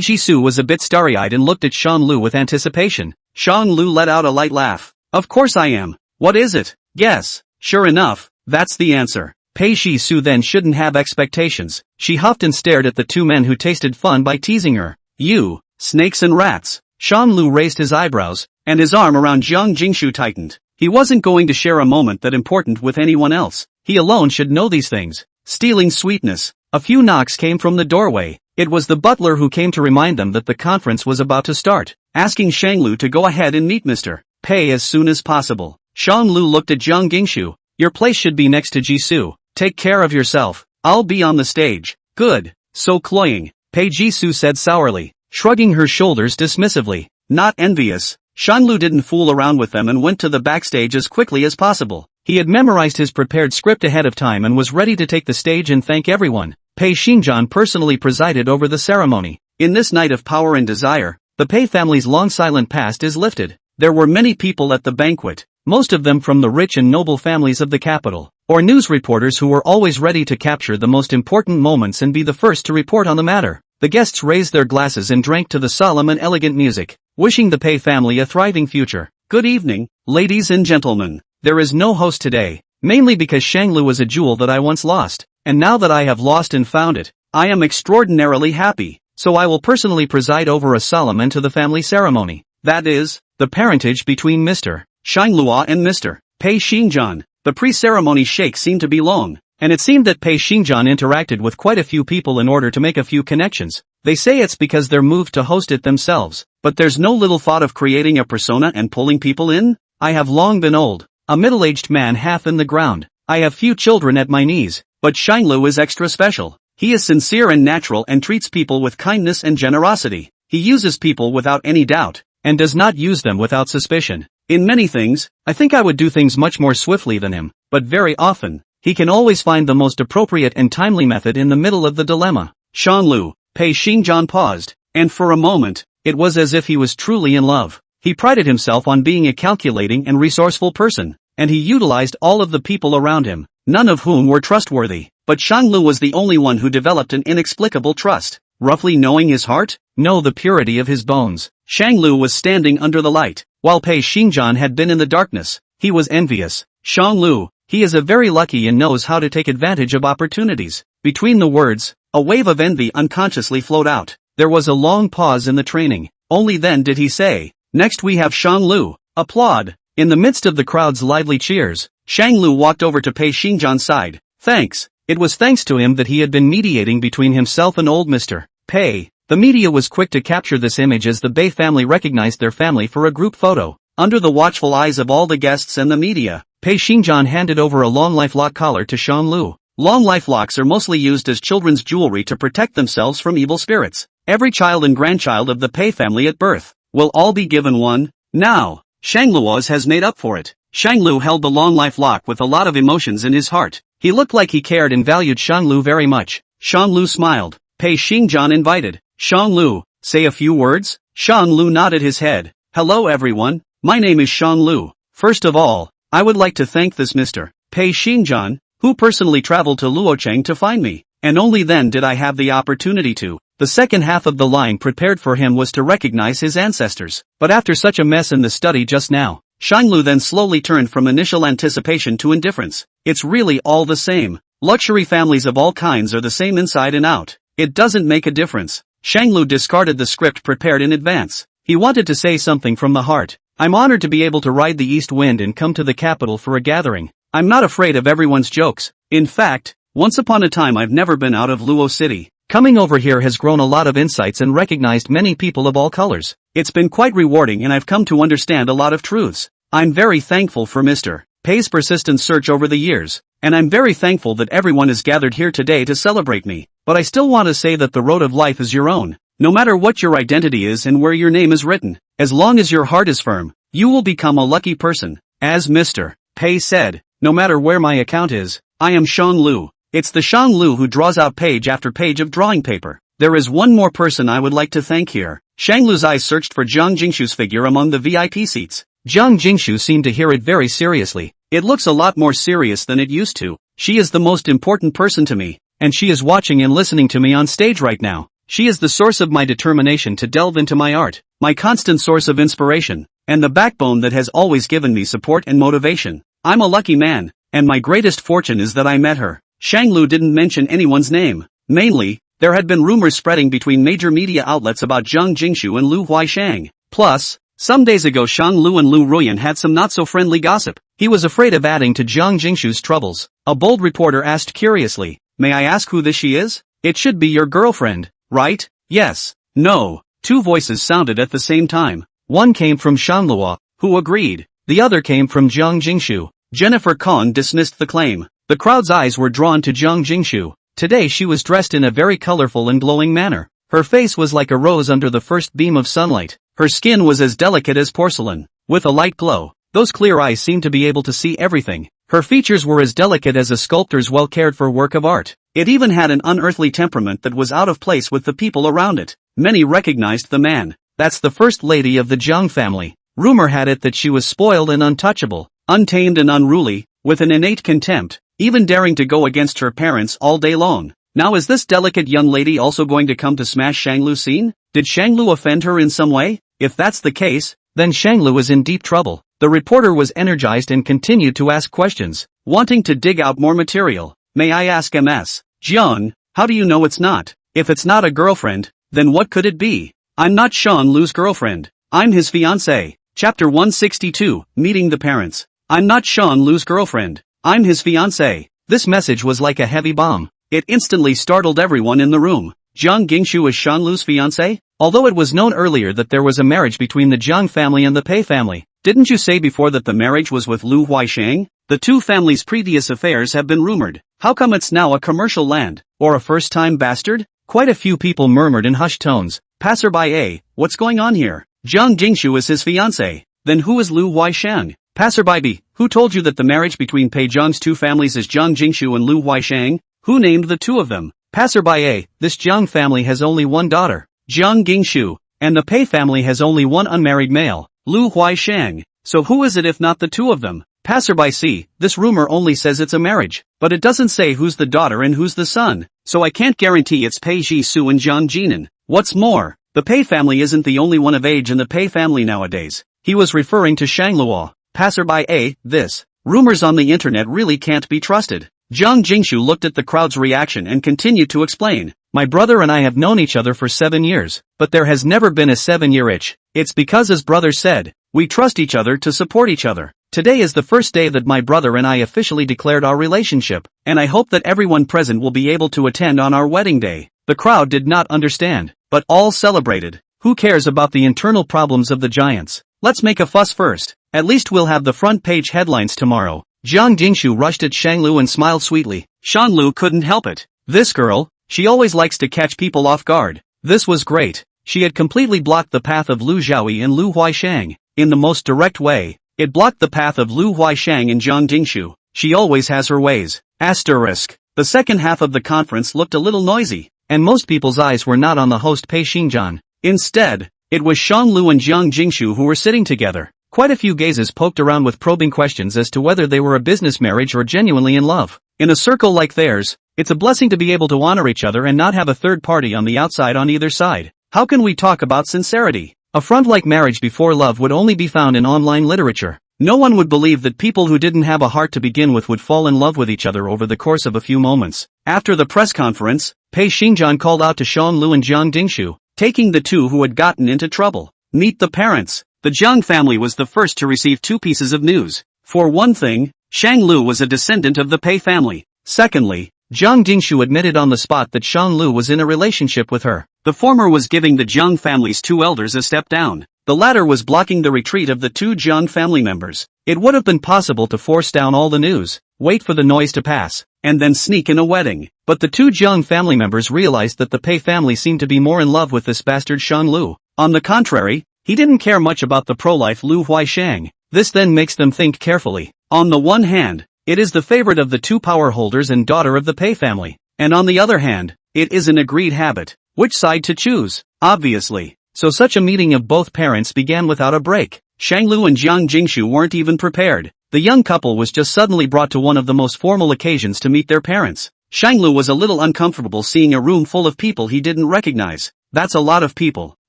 Ji-su was a bit starry-eyed and looked at Shang Lu with anticipation. Shang Lu let out a light laugh. Of course I am. What is it? Guess. Sure enough, that's the answer. Pei Ji-su then shouldn't have expectations. She huffed and stared at the two men who tasted fun by teasing her. You, snakes and rats. Shang Lu raised his eyebrows, and his arm around Jiang Jingshu tightened. He wasn't going to share a moment that important with anyone else. He alone should know these things. Stealing sweetness. A few knocks came from the doorway. It was the butler who came to remind them that the conference was about to start, asking Shang Lu to go ahead and meet Mr. Pei as soon as possible. Shang Lu looked at Jiang Jingshu. Your place should be next to Jisoo. Take care of yourself. I'll be on the stage. Good. So cloying, Pei Jisoo said sourly, shrugging her shoulders dismissively. Not envious. Shang Lu didn't fool around with them and went to the backstage as quickly as possible. He had memorized his prepared script ahead of time and was ready to take the stage and thank everyone. Pei Xingjian personally presided over the ceremony. In this night of power and desire, the Pei family's long silent past is lifted. There were many people at the banquet, most of them from the rich and noble families of the capital, or news reporters who were always ready to capture the most important moments and be the first to report on the matter. The guests raised their glasses and drank to the solemn and elegant music, wishing the Pei family a thriving future. Good evening, ladies and gentlemen. There is no host today, mainly because Shang Lu was a jewel that I once lost, and now that I have lost and found it, I am extraordinarily happy, so I will personally preside over a solemn end to the family ceremony. That is, the parentage between Mr. Shang Lua and Mr. Pei Xingjian. The pre-ceremony shake seemed to be long, and it seemed that Pei Xingjian interacted with quite a few people in order to make a few connections. They say it's because they're moved to host it themselves, but there's no little thought of creating a persona and pulling people in? I have long been old, a middle-aged man half in the ground. I have few children at my knees, but Shang Lu is extra special. He is sincere and natural and treats people with kindness and generosity. He uses people without any doubt, and does not use them without suspicion. In many things, I think I would do things much more swiftly than him, but very often, he can always find the most appropriate and timely method in the middle of the dilemma. Shang Lu, Pei Xingjian paused, and for a moment, it was as if he was truly in love. He prided himself on being a calculating and resourceful person, and he utilized all of the people around him, none of whom were trustworthy. But Shang Lu was the only one who developed an inexplicable trust. Roughly knowing his heart? Know the purity of his bones. Shang Lu was standing under the light, while Pei Xingjian had been in the darkness. He was envious. Shang Lu, he is a very lucky and knows how to take advantage of opportunities. Between the words, a wave of envy unconsciously flowed out. There was a long pause in the training. Only then did he say, next we have Shang Lu. Applaud. In the midst of the crowd's lively cheers, Shang Lu walked over to Pei Xingjian's side. Thanks. It was thanks to him that he had been mediating between himself and old Mr. Pei. The media was quick to capture this image as the Bei family recognized their family for a group photo. Under the watchful eyes of all the guests and the media, Pei Xingjian handed over a long lifelock collar to Shang Lu. Long lifelocks are mostly used as children's jewelry to protect themselves from evil spirits. Every child and grandchild of the Pei family at birth will all be given one. Now, Shang Luo's has made up for it. Shang Lu held the long lifelock with a lot of emotions in his heart. He looked like he cared and valued Shang Lu very much. Shang Lu smiled. Pei Xingjian invited. Shang Lu, say a few words? Shang Lu nodded his head. Hello everyone, my name is Shang Lu. First of all, I would like to thank this Mr. Pei Xingjian, who personally traveled to Luocheng to find me, and only then did I have the opportunity to. The second half of the line prepared for him was to recognize his ancestors, but after such a mess in the study just now, Shang Lu then slowly turned from initial anticipation to indifference. It's really all the same. Luxury families of all kinds are the same inside and out. It doesn't make a difference. Shang Lu discarded the script prepared in advance. He wanted to say something from the heart. I'm honored to be able to ride the east wind and come to the capital for a gathering. I'm not afraid of everyone's jokes. In fact, once upon a time I've never been out of Luo City. Coming over here has grown a lot of insights and recognized many people of all colors. It's been quite rewarding and I've come to understand a lot of truths. I'm very thankful for Mr. Pei's persistent search over the years, and I'm very thankful that everyone is gathered here today to celebrate me. But I still want to say that the road of life is your own. No matter what your identity is and where your name is written, as long as your heart is firm, you will become a lucky person. As Mr. Pei said, no matter where my account is, I am Shang Lu. It's the Shang Lu who draws out page after page of drawing paper. There is one more person I would like to thank here. Shang Lu's eyes searched for Jiang Jingshu's figure among the VIP seats. Jiang Jingshu seemed to hear it very seriously. It looks a lot more serious than it used to. She is the most important person to me, and she is watching and listening to me on stage right now. She is the source of my determination to delve into my art, my constant source of inspiration, and the backbone that has always given me support and motivation. I'm a lucky man, and my greatest fortune is that I met her. Shang Lu didn't mention anyone's name. Mainly, there had been rumors spreading between major media outlets about Jiang Jingshu and Lu Huaishang. Plus, some days ago Shang Lu and Lu Ruyan had some not-so-friendly gossip. He was afraid of adding to Jiang Jingshu's troubles. A bold reporter asked curiously, "May I ask who this she is?" "It should be your girlfriend, right?" "Yes." "No." Two voices sounded at the same time. One came from Shang Luo, who agreed. The other came from Jiang Jingshu. Jennifer Kong dismissed the claim. The crowd's eyes were drawn to Jiang Jingshu. Today she was dressed in a very colorful and glowing manner. Her face was like a rose under the first beam of sunlight. Her skin was as delicate as porcelain, with a light glow. Those clear eyes seemed to be able to see everything. Her features were as delicate as a sculptor's well-cared-for work of art. It even had an unearthly temperament that was out of place with the people around it. Many recognized the man. That's the first lady of the Jiang family. Rumor had it that she was spoiled and untouchable, untamed and unruly, with an innate contempt, even daring to go against her parents all day long. Now is this delicate young lady also going to come to smash Shanglu's scene? Did Shanglu offend her in some way? If that's the case, then Shanglu is in deep trouble. The reporter was energized and continued to ask questions, wanting to dig out more material. "May I ask Ms. Jiang, how do you know it's not? If it's not a girlfriend, then what could it be?" "I'm not Shang Lu's girlfriend. I'm his fiancé." Chapter 162, Meeting the Parents. "I'm not Shang Lu's girlfriend. I'm his fiancé." This message was like a heavy bomb. It instantly startled everyone in the room. Jiang Jingshu is Shang Lu's fiancé? Although it was known earlier that there was a marriage between the Jiang family and the Pei family, didn't you say before that the marriage was with Lu Huaisheng? The two families' previous affairs have been rumored. How come it's now a commercial land, or a first-time bastard? Quite a few people murmured in hushed tones. Passerby, what's going on here? Jiang Jingshu is his fiancé. Then who is Lu Huaisheng? Passerby B, who told you that the marriage between Pei Jiang's two families is Jiang Jingshu and Lu Huaisheng? Who named the two of them? Passerby A, this Jiang family has only one daughter, Jiang Jingshu, and the Pei family has only one unmarried male, Lu Huaisheng. So who is it if not the two of them? Passerby C, this rumor only says it's a marriage, but it doesn't say who's the daughter and who's the son, so I can't guarantee it's Pei Ji-su and Jiang Jinan. What's more, the Pei family isn't the only one of age in the Pei family nowadays. He was referring to Shang Luo. Passerby A, this rumors on the internet really can't be trusted. Jiang Jingshu looked at the crowd's reaction and continued to explain. My brother and I have known each other for 7 years, but there has never been a 7-year itch. It's because, as brother said, we trust each other to support each other. Today is the first day that my brother and I officially declared our relationship, and I hope that everyone present will be able to attend on our wedding day. The crowd did not understand, but all celebrated. Who cares about the internal problems of the giants? Let's make a fuss first. At least we'll have the front page headlines tomorrow. Jiang Jingshu rushed at Shanglu and smiled sweetly. Shanglu couldn't help it. This girl, she always likes to catch people off guard. This was great. She had completely blocked the path of Lu Zhaoyi and Lu Huaisheng. In the most direct way, it blocked the path of Lu Huaisheng and Jiang Jingshu. She always has her ways. Asterisk. The second half of the conference looked a little noisy, and most people's eyes were not on the host Pei Xingjian. Instead, it was Shang Lu and Jiang Jingshu who were sitting together. Quite a few gazes poked around with probing questions as to whether they were a business marriage or genuinely in love. In a circle like theirs, it's a blessing to be able to honor each other and not have a third party on the outside on either side. How can we talk about sincerity? A front like marriage before love would only be found in online literature. No one would believe that people who didn't have a heart to begin with would fall in love with each other over the course of a few moments. After the press conference, Pei Xingjian called out to Shang Lu and Jiang Jingshu, taking the two who had gotten into trouble. Meet the parents. The Jiang family was the first to receive two pieces of news. For one thing, Shang Lu was a descendant of the Pei family. Secondly, Jiang Jingshu admitted on the spot that Shang Lu was in a relationship with her. The former was giving the Jiang family's two elders a step down. The latter was blocking the retreat of the two Jiang family members. It would have been possible to force down all the news, wait for the noise to pass, and then sneak in a wedding. But the two Jiang family members realized that the Pei family seemed to be more in love with this bastard Shang Lu. On the contrary, he didn't care much about the pro-life Lu Huaisheng. This then makes them think carefully. On the one hand, it is the favorite of the two power holders and daughter of the Pei family. And on the other hand, it is an agreed habit. Which side to choose? Obviously. So such a meeting of both parents began without a break. Shanglu and Jiang Jingshu weren't even prepared. The young couple was just suddenly brought to one of the most formal occasions to meet their parents. Shanglu was a little uncomfortable seeing a room full of people he didn't recognize. That's a lot of people.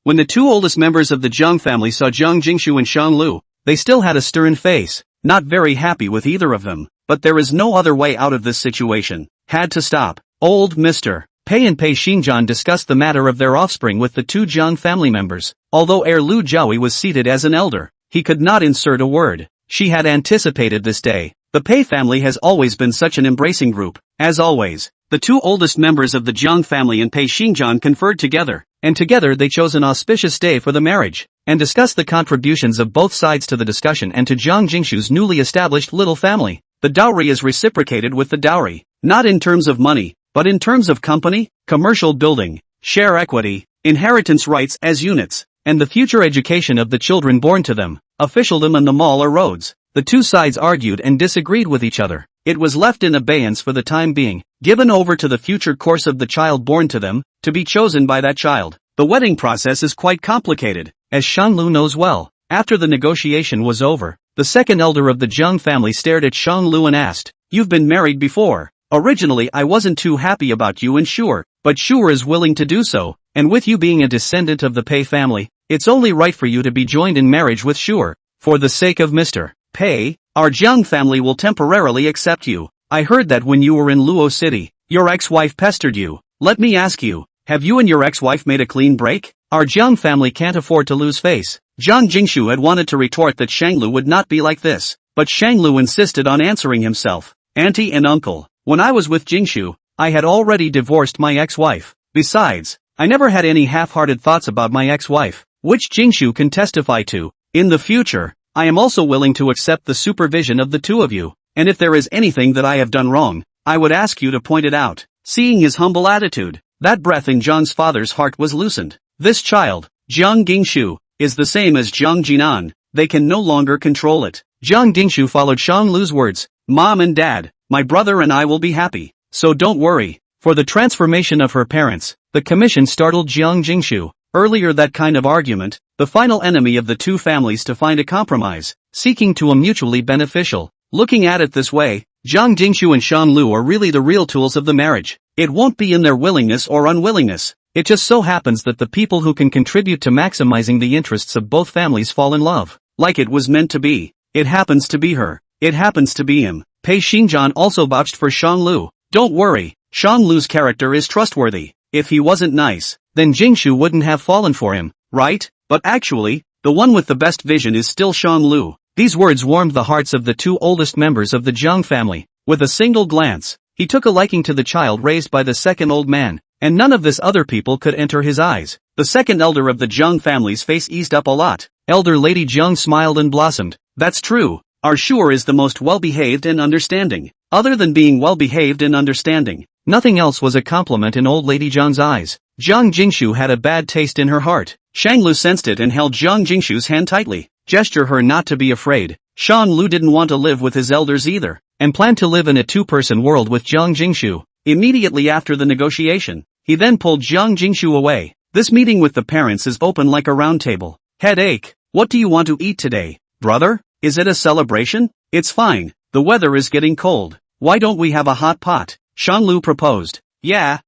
When the two oldest members of the Jiang family saw Jiang Jingshu and Shang Lu, they still had a stern face, not very happy with either of them. But there is no other way out of this situation. Had to stop. Old mister. Pei and Pei Xingjian discussed the matter of their offspring with the two Jiang family members. Although heir Lu Jiaohui was seated as an elder, he could not insert a word. She had anticipated this day. The Pei family has always been such an embracing group. As always, the two oldest members of the Jiang family and Pei Xingjian conferred together, and together they chose an auspicious day for the marriage, and discussed the contributions of both sides to the discussion and to Jiang Jingshu's newly established little family. The dowry is reciprocated with the dowry, not in terms of money, but in terms of company, commercial building, share equity, inheritance rights as units, and the future education of the children born to them, officialdom and the mall or roads. The two sides argued and disagreed with each other. It was left in abeyance for the time being, given over to the future course of the child born to them, to be chosen by that child. The wedding process is quite complicated, as Shanglu knows well. After the negotiation was over, the second elder of the Jiang family stared at Shanglu and asked, "You've been married before. Originally I wasn't too happy about you and Sure, but Sure is willing to do so, and with you being a descendant of the Pei family, it's only right for you to be joined in marriage with Sure. For the sake of Mr. Pei, our Jiang family will temporarily accept you. I heard that when you were in Luo City, your ex-wife pestered you. Let me ask you, have you and your ex-wife made a clean break? Our Jiang family can't afford to lose face." Jiang Jingshu had wanted to retort that Shanglu would not be like this, but Shanglu insisted on answering himself. "Auntie and uncle, when I was with Jingshu, I had already divorced my ex-wife. Besides, I never had any half-hearted thoughts about my ex-wife, which Jingshu can testify to. In the future, I am also willing to accept the supervision of the two of you, and if there is anything that I have done wrong, I would ask you to point it out." Seeing his humble attitude, that breath in Jiang's father's heart was loosened. This child, Jiang Gingshu, is the same as Jiang Jinan. They can no longer control it. Jiang Dingshu followed Shanglu's words. "Mom and Dad, my brother and I will be happy, so don't worry." For the transformation of her parents, the commission startled Jiang Jingshu. Earlier that kind of argument, the final enemy of the two families to find a compromise, seeking to a mutually beneficial. Looking at it this way, Jiang Jingshu and Shanglu are really the real tools of the marriage. It won't be in their willingness or unwillingness. It just so happens that the people who can contribute to maximizing the interests of both families fall in love. Like it was meant to be. It happens to be her. It happens to be him. Pei Xingjian also vouched for Shanglu. "Don't worry, Shanglu's character is trustworthy. If he wasn't nice, then Jingshu wouldn't have fallen for him, right? But actually, the one with the best vision is still Shanglu." These words warmed the hearts of the two oldest members of the Jiang family. With a single glance, he took a liking to the child raised by the second old man, and none of this other people could enter his eyes. The second elder of the Jiang family's face eased up a lot. Elder Lady Jiang smiled and blossomed. "That's true. Our Sure is the most well-behaved and understanding. Other than being well-behaved and understanding, nothing else was a compliment in old Lady Jiang's eyes. Jiang Jingshu had a bad taste in her heart. Shanglu sensed it and held Jiang Jingshu's hand tightly, gesture her not to be afraid. Shanglu didn't want to live with his elders either, and planned to live in a two-person world with Jiang Jingshu. Immediately after the negotiation, he then pulled Jiang Jingshu away. "This meeting with the parents is open like a round table. Headache. What do you want to eat today, brother? Is it a celebration? It's fine, the weather is getting cold. Why don't we have a hot pot?" Shanglu proposed. Yeah,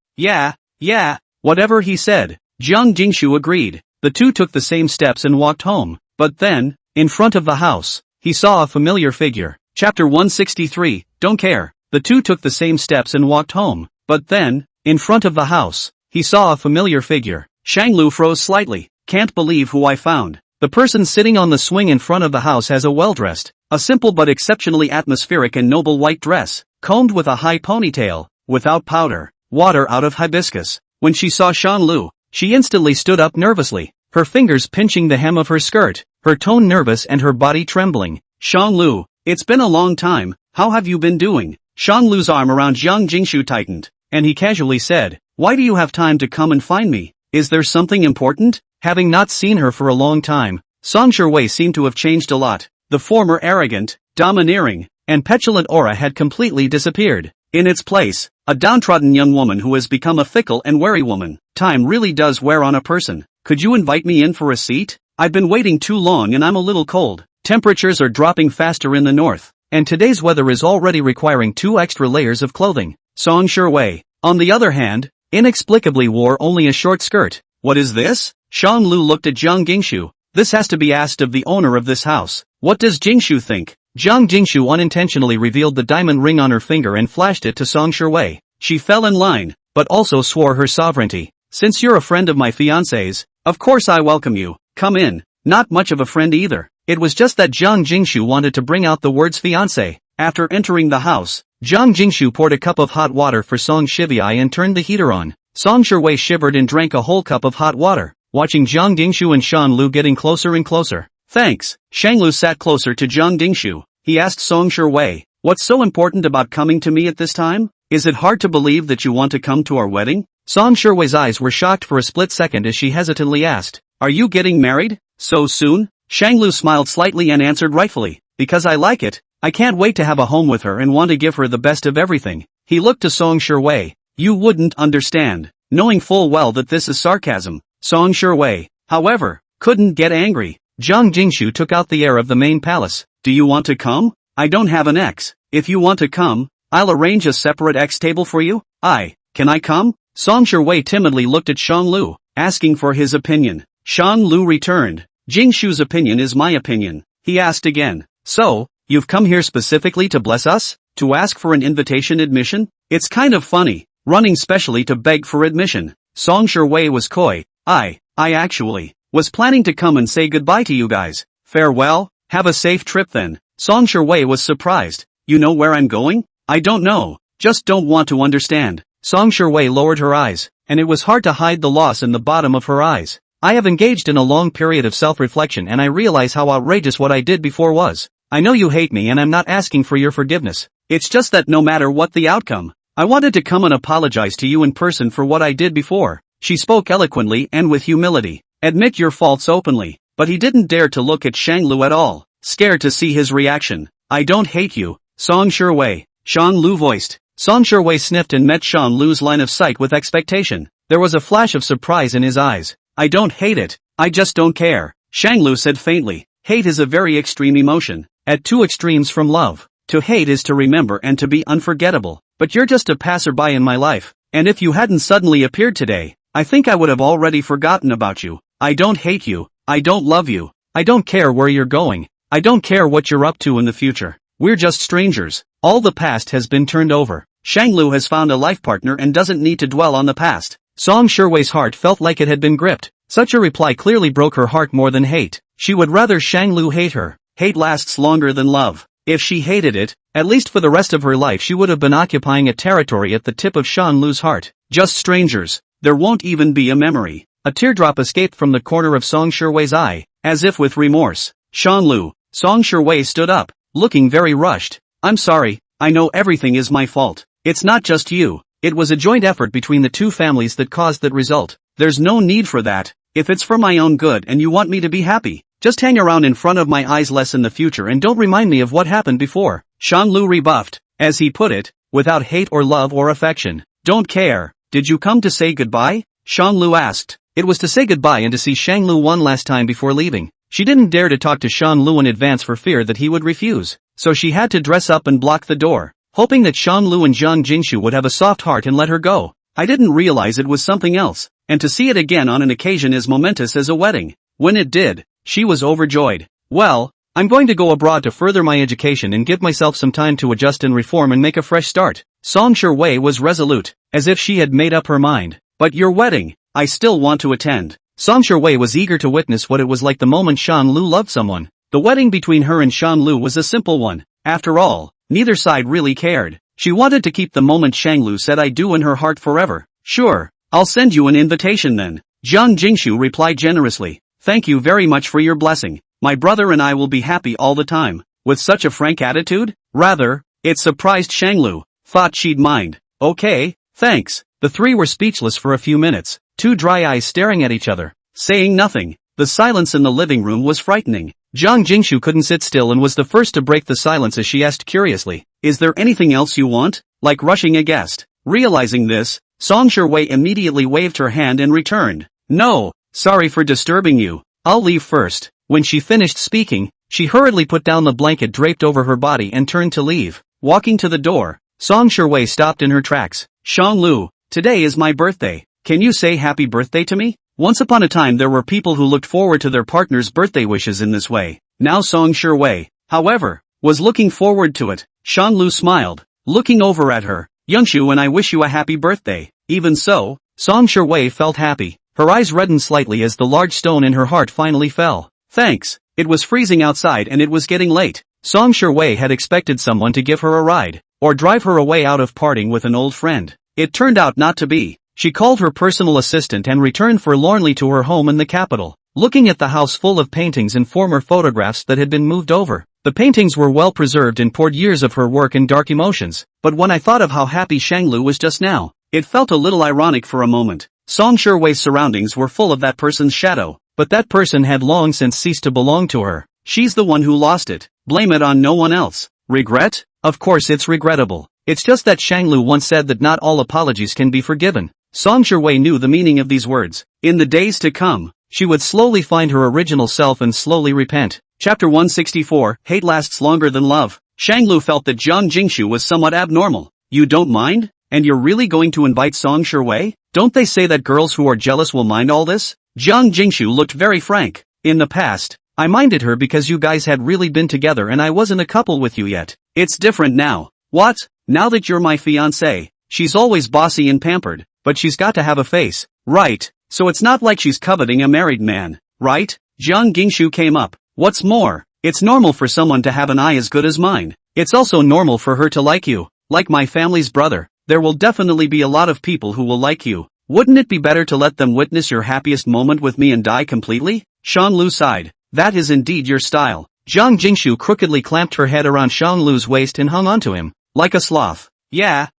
whatever he said. Jiang Jingshu agreed. The two took the same steps and walked home. But then, in front of the house, he saw a familiar figure. Chapter 163, Don't Care. The two took the same steps and walked home. But then, in front of the house, he saw a familiar figure. Shanglu froze slightly. "Can't believe who I found." The person sitting on the swing in front of the house has a well-dressed, a simple but exceptionally atmospheric and noble white dress, combed with a high ponytail, without powder, water out of hibiscus. When she saw Shanglu, she instantly stood up nervously, her fingers pinching the hem of her skirt, her tone nervous and her body trembling. "Shanglu, it's been a long time, how have you been doing?" Shanglu's arm around Jiang Jingshu tightened, and he casually said, "Why do you have time to come and find me? Is there something important?" Having not seen her for a long time, Song Shuwei seemed to have changed a lot. The former arrogant, domineering, and petulant aura had completely disappeared. In its place, a downtrodden young woman who has become a fickle and wary woman. Time really does wear on a person. "Could you invite me in for a seat? I've been waiting too long and I'm a little cold. Temperatures are dropping faster in the north, and today's weather is already requiring 2 extra layers of clothing." Song Shuwei, on the other hand, inexplicably wore only a short skirt. "What is this?" Shanglu looked at Jiang Jingshu. "This has to be asked of the owner of this house. What does Jingshu think?" Jiang Jingshu unintentionally revealed the diamond ring on her finger and flashed it to Song Shuwei. She fell in line. but also swore her sovereignty. Since you're a friend of my fiancé's, of course I welcome you. Come in. Not much of a friend either. It was just that Zhang Jingshu wanted to bring out the words fiancé. After entering the house, Zhang Jingshu poured a cup of hot water for Song Shibai and turned the heater on. Song Shibai shivered and drank a whole cup of hot water, watching Zhang Jingshu and Shan Lu getting closer and closer. Thanks. Shang Lu sat closer to Zhang Jingshu. He asked Song Shibai, "What's so important about coming to me at this time? Is it hard to believe that you want to come to our wedding?" Song Shiwei's eyes were shocked for a split second as she hesitantly asked, "Are you getting married? So soon?" Shang Lu smiled slightly and answered rightfully, "Because I like it. I can't wait to have a home with her and want to give her the best of everything." He looked to Song Shiwei. "You wouldn't understand," knowing full well that this is sarcasm. Song Shiwei, however, couldn't get angry. Zhang Jingshu took out the heir of the main palace. "Do you want to come? I don't have an ex. If you want to come, I'll arrange a separate X table for you." Can I come?" Song Shiwei timidly looked at Shang Lu, asking for his opinion. Shang Lu returned, "Jingshu's opinion is my opinion." He asked again, "So, you've come here specifically to bless us? To ask for an invitation admission? It's kind of funny, running specially to beg for admission." Song Shiwei was coy. I actually was planning to come and say goodbye to you guys. Farewell, have a safe trip then." Song Shiwei was surprised. "You know where I'm going?" "I don't know, just don't want to understand." Song Shiwei lowered her eyes, and it was hard to hide the loss in the bottom of her eyes. "I have engaged in a long period of self-reflection and I realize how outrageous what I did before was. I know you hate me and I'm not asking for your forgiveness. It's just that no matter what the outcome, I wanted to come and apologize to you in person for what I did before." She spoke eloquently and with humility. "Admit your faults openly." But he didn't dare to look at Shang Lu at all, scared to see his reaction. "I don't hate you, Song Shiwei," Shang Lu voiced. Song Shiwei sniffed and met Shang Lu's line of sight with expectation. There was a flash of surprise in his eyes. "I don't hate it, I just don't care," Shang Lu said faintly. Hate is a very extreme emotion, at two extremes from love. To hate is to remember and to be unforgettable. But you're just a passerby in my life, and if you hadn't suddenly appeared today, I think I would have already forgotten about you. I don't hate you, I don't love you, I don't care where you're going, I don't care what you're up to in the future. We're just strangers. All the past has been turned over. Shang Lu has found a life partner and doesn't need to dwell on the past. Song Shiwei's heart felt like it had been gripped. Such a reply clearly broke her heart more than hate. She would rather Shang Lu hate her. Hate lasts longer than love. If she hated it, at least for the rest of her life she would have been occupying a territory at the tip of Shang Lu's heart. Just strangers. There won't even be a memory. A teardrop escaped from the corner of Song Shiwei's eye, as if with remorse. Shang Lu. Song Shiwei stood up, looking very rushed. "I'm sorry, I know everything is my fault. It's not just you. It was a joint effort between the two families that caused that result. There's no need for that. If it's for my own good and you want me to be happy, just hang around in front of my eyes less in the future and don't remind me of what happened before." Shang Lu rebuffed, as he put it, without hate or love or affection. "Don't care. Did you come to say goodbye?" Shang Lu asked. It was to say goodbye and to see Shang Lu one last time before leaving. She didn't dare to talk to Shang Lu in advance for fear that he would refuse, so she had to dress up and block the door, hoping that Shang Lu and Zhang Jingshu would have a soft heart and let her go. I didn't realize it was something else, and to see it again on an occasion as momentous as a wedding. When it did, she was overjoyed. "Well, I'm going to go abroad to further my education and give myself some time to adjust and reform and make a fresh start." Song Shiwei was resolute, as if she had made up her mind. "But your wedding, I still want to attend." Song Shiwei was eager to witness what it was like the moment Shang Lu loved someone. The wedding between her and Shang Lu was a simple one. After all, neither side really cared. She wanted to keep the moment Shang Lu said "I do" in her heart forever. "Sure, I'll send you an invitation then," Zhang Jingshu replied generously. "Thank you very much for your blessing. My brother and I will be happy all the time." With such a frank attitude? Rather, it surprised Shang Lu. Thought she'd mind. "Okay, thanks." The three were speechless for a few minutes, two dry eyes staring at each other, saying nothing. The silence in the living room was frightening. Zhang Jingshu couldn't sit still and was the first to break the silence as she asked curiously, "Is there anything else you want?" Like rushing a guest. Realizing this, Song Shiwei immediately waved her hand and returned. "No, sorry for disturbing you. I'll leave first." When she finished speaking, she hurriedly put down the blanket draped over her body and turned to leave. Walking to the door, Song Shiwei stopped in her tracks. "Shang Lu, today is my birthday. Can you say happy birthday to me?" Once upon a time there were people who looked forward to their partner's birthday wishes in this way. Now Song Shiwei, however, was looking forward to it. Shang Lu smiled, looking over at her. "Youngshu and I wish you a happy birthday." Even so, Song Shui felt happy. Her eyes reddened slightly as the large stone in her heart finally fell. Thanks. It was freezing outside and it was getting late. Song Shui had expected someone to give her a ride, or drive her away out of parting with an old friend. It turned out not to be. She called her personal assistant and returned forlornly to her home in the capital, looking at the house full of paintings and former photographs that had been moved over. The paintings were well preserved and poured years of her work and dark emotions, but when I thought of how happy Shanglu was just now, it felt a little ironic for a moment. Song Shui's surroundings were full of that person's shadow, but that person had long since ceased to belong to her. She's the one who lost it. Blame it on no one else. Regret? Of course it's regrettable. It's just that Shanglu once said that not all apologies can be forgiven. Song Shui knew the meaning of these words. In the days to come, she would slowly find her original self and slowly repent. Chapter 164, Hate Lasts Longer Than Love. Shanglu felt that Jiang Jingshu was somewhat abnormal. You don't mind? And you're really going to invite Song Shui? Don't they say that girls who are jealous will mind all this? Jiang Jingshu looked very frank. In the past, I minded her because you guys had really been together and I wasn't a couple with you yet. It's different now. What? Now that you're my fiancé, she's always bossy and pampered, but she's got to have a face, right? So it's not like she's coveting a married man, right? Jiang Jingshu came up. What's more, it's normal for someone to have an eye as good as mine. It's also normal for her to like you, like my family's brother. There will definitely be a lot of people who will like you. Wouldn't it be better to let them witness your happiest moment with me and die completely? Shanglu sighed. That is indeed your style. Jiang Jingshu crookedly clamped her head around Shanglu's waist and hung onto him, like a sloth. Yeah,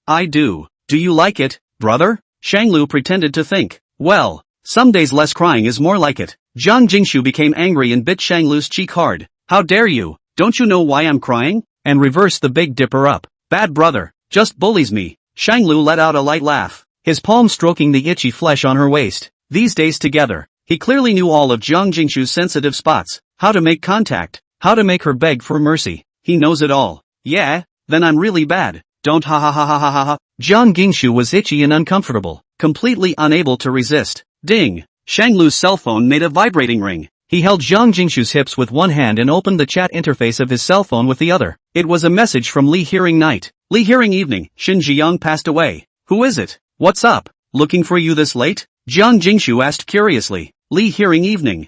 I do. Do you like it, brother? Shanglu pretended to think. Well, some days less crying is more like it. Jiang Jingshu became angry and bit Shanglu's cheek hard. How dare you? Don't you know why I'm crying? And reversed the big dipper up. Bad brother. Just bullies me. Shanglu let out a light laugh, his palm stroking the itchy flesh on her waist. These days together, he clearly knew all of Jiang Jingshu's sensitive spots, how to make contact, how to make her beg for mercy. He knows it all. Yeah, then I'm really bad. Don't ha ha ha ha ha ha ha. Jiang Jingshu was itchy and uncomfortable, completely unable to resist. Ding! Shanglu's cell phone made a vibrating ring. He held Jiang Jingshu's hips with one hand and opened the chat interface of his cell phone with the other. It was a message from Li Hearing Night. Li Hearing Evening, Xin Ziyang passed away. Who is it? What's up? Looking for you this late? Jiang Jingshu asked curiously. Li Hearing Evening.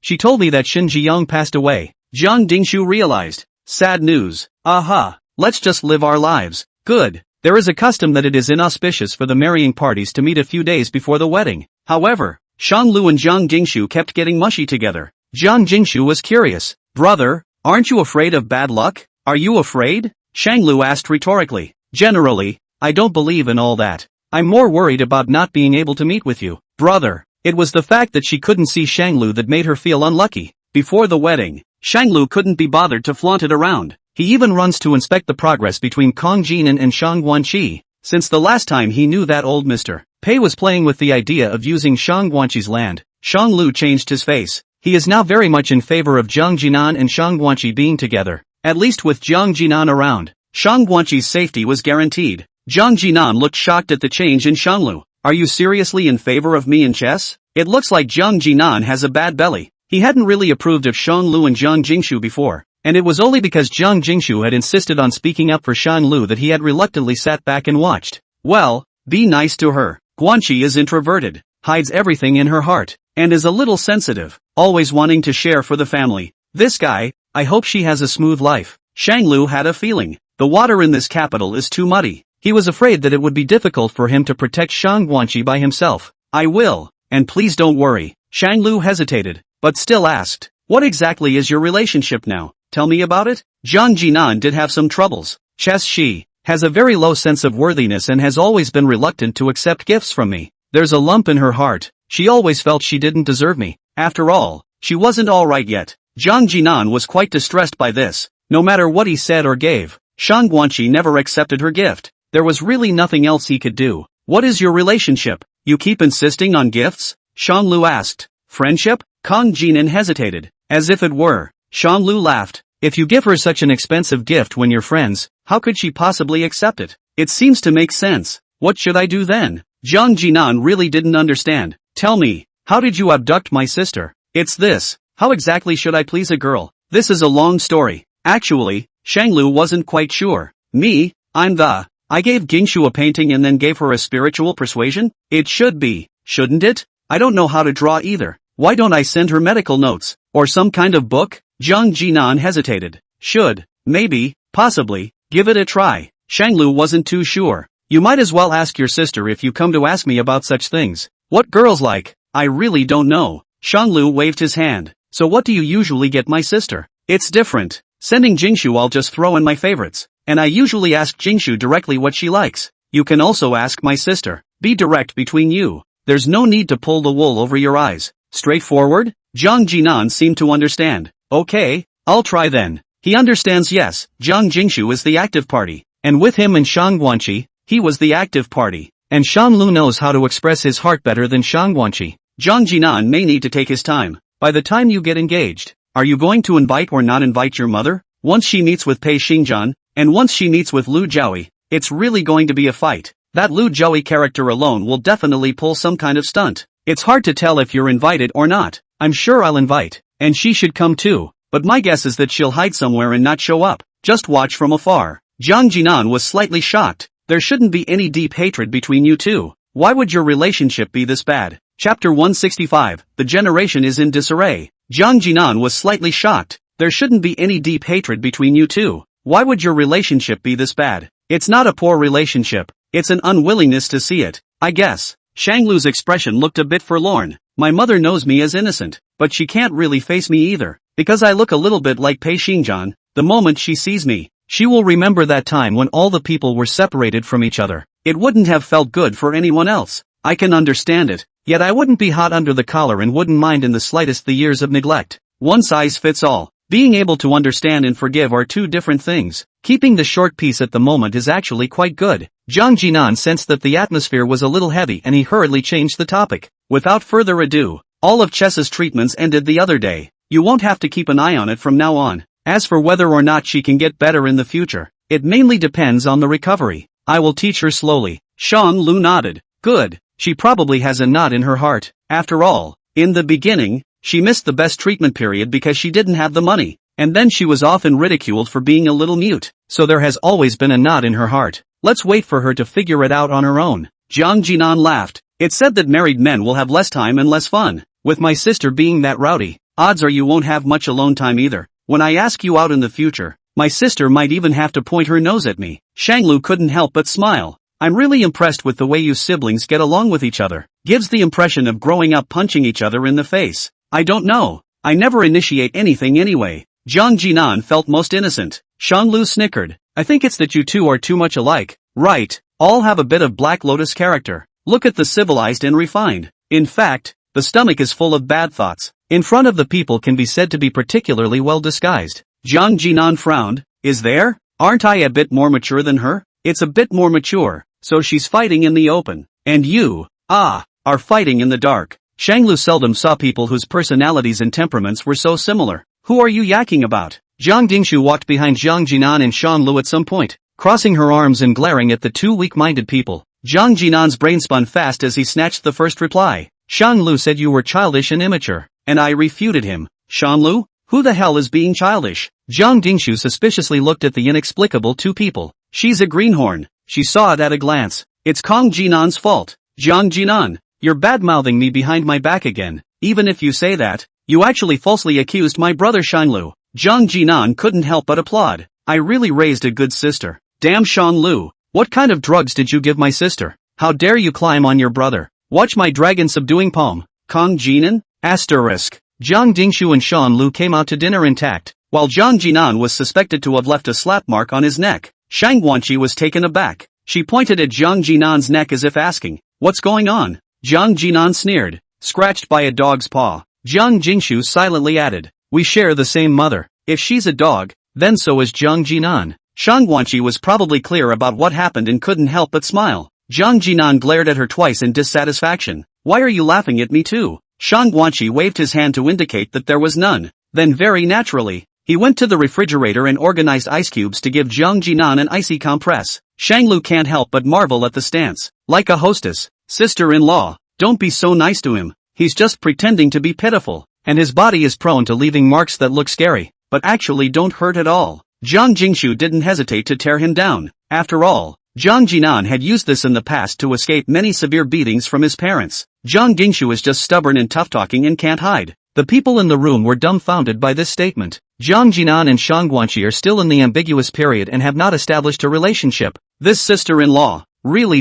She told me that Xin Ziyang passed away. Jiang Jingshu realized. Sad news. Aha. Let's just live our lives. Good. There is a custom that it is inauspicious for the marrying parties to meet a few days before the wedding. However, Shanglu and Jiang Jingshu kept getting mushy together. Jiang Jingshu was curious. Brother, aren't you afraid of bad luck? Are you afraid? Shanglu asked rhetorically. Generally, I don't believe in all that. I'm more worried about not being able to meet with you, brother. It was the fact that she couldn't see Shanglu that made her feel unlucky. Before the wedding, Shanglu couldn't be bothered to flaunt it around. He even runs to inspect the progress between Kong Jinan and Shang Guanqi. Since the last time he knew that old Mr. Pei was playing with the idea of using Shang Guanqi's land, Shang Lu changed his face. He is now very much in favor of Jiang Jinan and Shang Guanqi being together. At least with Jiang Jinan around, Shang Guanqi's safety was guaranteed. Jiang Jinan looked shocked at the change in Shanglu. Are you seriously in favor of me in chess? It looks like Jiang Jinan has a bad belly. He hadn't really approved of Shanglu and Jiang Jingshu before, and it was only because Jiang Jingshu had insisted on speaking up for Shanglu that he had reluctantly sat back and watched. Well, be nice to her. Guanqi is introverted, hides everything in her heart, and is a little sensitive, always wanting to share for the family. This guy, I hope she has a smooth life. Shanglu had a feeling. The water in this capital is too muddy. He was afraid that it would be difficult for him to protect Shang Guanqi by himself. I will, and please don't worry. Shanglu hesitated, but still asked, what exactly is your relationship now? Tell me about it? Jiang Jinan did have some troubles. She has a very low sense of worthiness and has always been reluctant to accept gifts from me. There's a lump in her heart. She always felt she didn't deserve me. After all, she wasn't alright yet. Jiang Jinan was quite distressed by this. No matter what he said or gave, Shang Guanqi never accepted her gift. There was really nothing else he could do. What is your relationship? You keep insisting on gifts? Shanglu asked. Friendship? Kong Jinan hesitated. As if it were. Shanglu laughed. If you give her such an expensive gift when you're friends, how could she possibly accept it? It seems to make sense. What should I do then? Jiang Jinan really didn't understand. Tell me, how did you abduct my sister? It's this. How exactly should I please a girl? This is a long story. Actually, Shanglu wasn't quite sure. Me? I'm the I gave Gingshu a painting and then gave her a spiritual persuasion? It should be, shouldn't it? I don't know how to draw either. Why don't I send her medical notes? Or some kind of book? Jiang Jinan hesitated. Should, maybe, possibly, give it a try. Shanglu wasn't too sure. You might as well ask your sister if you come to ask me about such things. What girls like? I really don't know. Shanglu waved his hand. So what do you usually get my sister? It's different. Sending Jingshu I'll just throw in my favorites. And I usually ask Jingshu directly what she likes. You can also ask my sister. Be direct between you. There's no need to pull the wool over your eyes. Straightforward? Jiang Jinan seemed to understand. Okay, I'll try then. He understands yes, Jiang Jingshu is the active party. And with him and Shang Guanqi, he was the active party. And Shan Lu knows how to express his heart better than Shang Guanqi. Jiang Jinan may need to take his time. By the time you get engaged, are you going to invite or not invite your mother? Once she meets with Pei Xingjian, and once she meets with Lu Jiaoyi, it's really going to be a fight. That Lu Jiaoyi character alone will definitely pull some kind of stunt. It's hard to tell if you're invited or not. I'm sure I'll invite. And she should come too. But my guess is that she'll hide somewhere and not show up. Just watch from afar. Jiang Jinan was slightly shocked. There shouldn't be any deep hatred between you two. Why would your relationship be this bad? Chapter 165, The generation is in disarray. Jiang Jinan was slightly shocked. There shouldn't be any deep hatred between you two. Why would your relationship be this bad? It's not a poor relationship. It's an unwillingness to see it, I guess. Shanglu's expression looked a bit forlorn. My mother knows me as innocent, but she can't really face me either. Because I look a little bit like Pei Xingjian, the moment she sees me, she will remember that time when all the people were separated from each other. It wouldn't have felt good for anyone else. I can understand it. Yet I wouldn't be hot under the collar and wouldn't mind in the slightest the years of neglect. One size fits all. Being able to understand and forgive are two different things. Keeping the short peace at the moment is actually quite good. Jiang Jinan sensed that the atmosphere was a little heavy and he hurriedly changed the topic. Without further ado, all of Chess's treatments ended the other day. You won't have to keep an eye on it from now on. As for whether or not she can get better in the future, it mainly depends on the recovery. I will teach her slowly. Shang Lu nodded. Good. She probably has a knot in her heart. After all, in the beginning, she missed the best treatment period because she didn't have the money. And then she was often ridiculed for being a little mute. So there has always been a knot in her heart. Let's wait for her to figure it out on her own. Jiang Jinan laughed. It's said that married men will have less time and less fun. With my sister being that rowdy, odds are you won't have much alone time either. When I ask you out in the future, my sister might even have to point her nose at me. Shanglu couldn't help but smile. I'm really impressed with the way you siblings get along with each other. Gives the impression of growing up punching each other in the face. I don't know. I never initiate anything anyway. Jiang Jinan felt most innocent. Shanglu snickered. I think it's that you two are too much alike. Right. All have a bit of Black Lotus character. Look at the civilized and refined. In fact, the stomach is full of bad thoughts. In front of the people can be said to be particularly well disguised. Jiang Jinan frowned. Is there? Aren't I a bit more mature than her? It's a bit more mature, so she's fighting in the open. And you, are fighting in the dark. Shanglu seldom saw people whose personalities and temperaments were so similar. Who are you yakking about? Jiang Dingshu walked behind Jiang Jinan and Shang Lu at some point, crossing her arms and glaring at the two weak-minded people. Jiang Jinan's brain spun fast as he snatched the first reply. Shang Lu said you were childish and immature, and I refuted him. Shang Lu? Who the hell is being childish? Jiang Dingshu suspiciously looked at the inexplicable two people. She's a greenhorn. She saw it at a glance. It's Kong Jinan's fault. Jiang Jinan, you're bad-mouthing me behind my back again. Even if you say that, you actually falsely accused my brother Shanglu. Jiang Jinan couldn't help but applaud. I really raised a good sister. Damn Shanglu, what kind of drugs did you give my sister? How dare you climb on your brother? Watch my dragon subduing poem. Kong Jinan? Asterisk. Jiang Dingshu and Shan Lu came out to dinner intact, while Jiang Jinan was suspected to have left a slap mark on his neck. Shang Guanqi was taken aback. She pointed at Jiang Jinan's neck as if asking, "What's going on?" Jiang Jinan sneered. "Scratched by a dog's paw." Jiang Jingshu silently added, "We share the same mother. If she's a dog, then so is Jiang Jinan." Shang Guanqi was probably clear about what happened and couldn't help but smile. Jiang Jinan glared at her twice in dissatisfaction. "Why are you laughing at me too?" Shang Guanqi waved his hand to indicate that there was none. Then very naturally, he went to the refrigerator and organized ice cubes to give Jiang Jinan an icy compress. Shanglu can't help but marvel at the stance. Like a hostess. Sister-in-law, don't be so nice to him. He's just pretending to be pitiful, and his body is prone to leaving marks that look scary, but actually don't hurt at all. Jiang Jingshu didn't hesitate to tear him down. After all, Jiang Jinan had used this in the past to escape many severe beatings from his parents. Jiang Jingshu is just stubborn and tough-talking and can't hide. The people in the room were dumbfounded by this statement. Jiang Jinan and Shang Guanqi are still in the ambiguous period and have not established a relationship. This sister-in-law, really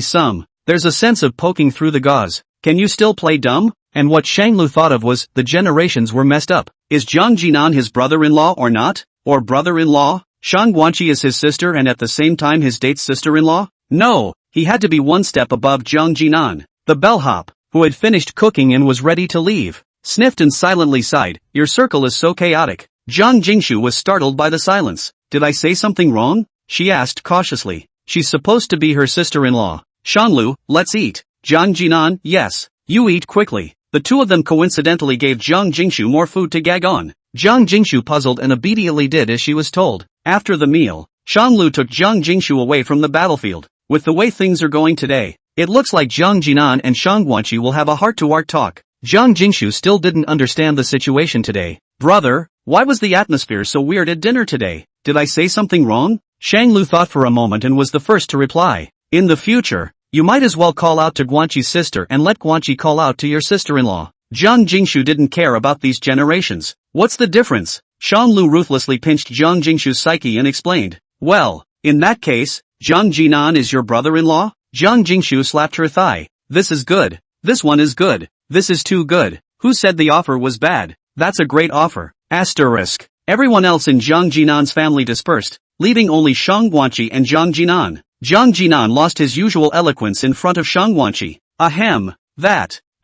there's a sense of poking through the gauze. Can you still play dumb? And what Shang Lu thought of was, the generations were messed up. Is Jiang Jinan his brother-in-law or not? Or brother-in-law? Shang Guanqi is his sister and at the same time his date's sister-in-law? No, he had to be one step above Jiang Jinan. The bellhop, who had finished cooking and was ready to leave, sniffed and silently sighed. Your circle is so chaotic. Jiang Jingshu was startled by the silence. Did I say something wrong? She asked cautiously. She's supposed to be her sister-in-law. Shanlu, let's eat. Jiang Jinan, yes. You eat quickly. The two of them coincidentally gave Jiang Jingshu more food to gag on. Jiang Jingshu puzzled and obediently did as she was told. After the meal, Shanlu took Jiang Jingshu away from the battlefield. With the way things are going today, it looks like Jiang Jinan and Shang Guanqi will have a heart-to-heart talk. Jiang Jingshu still didn't understand the situation today. Brother, why was the atmosphere so weird at dinner today? Did I say something wrong? Shang Lu thought for a moment and was the first to reply. In the future, you might as well call out to Guanqi's sister and let Guanqi call out to your sister-in-law. Jiang Jingshu didn't care about these generations. What's the difference? Shang Lu ruthlessly pinched Jiang Jingshu's psyche and explained. Well, in that case, Jiang Jinan is your brother-in-law? Jiang Jingshu slapped her thigh. This is good. This one is good. This is too good. Who said the offer was bad? That's a great offer. Asterisk. Everyone else in Jiang Jinan's family dispersed, leaving only Shang Guanqi and Jiang Jinan. Jiang Jinan lost his usual eloquence in front of Shang Guanqi. Ahem.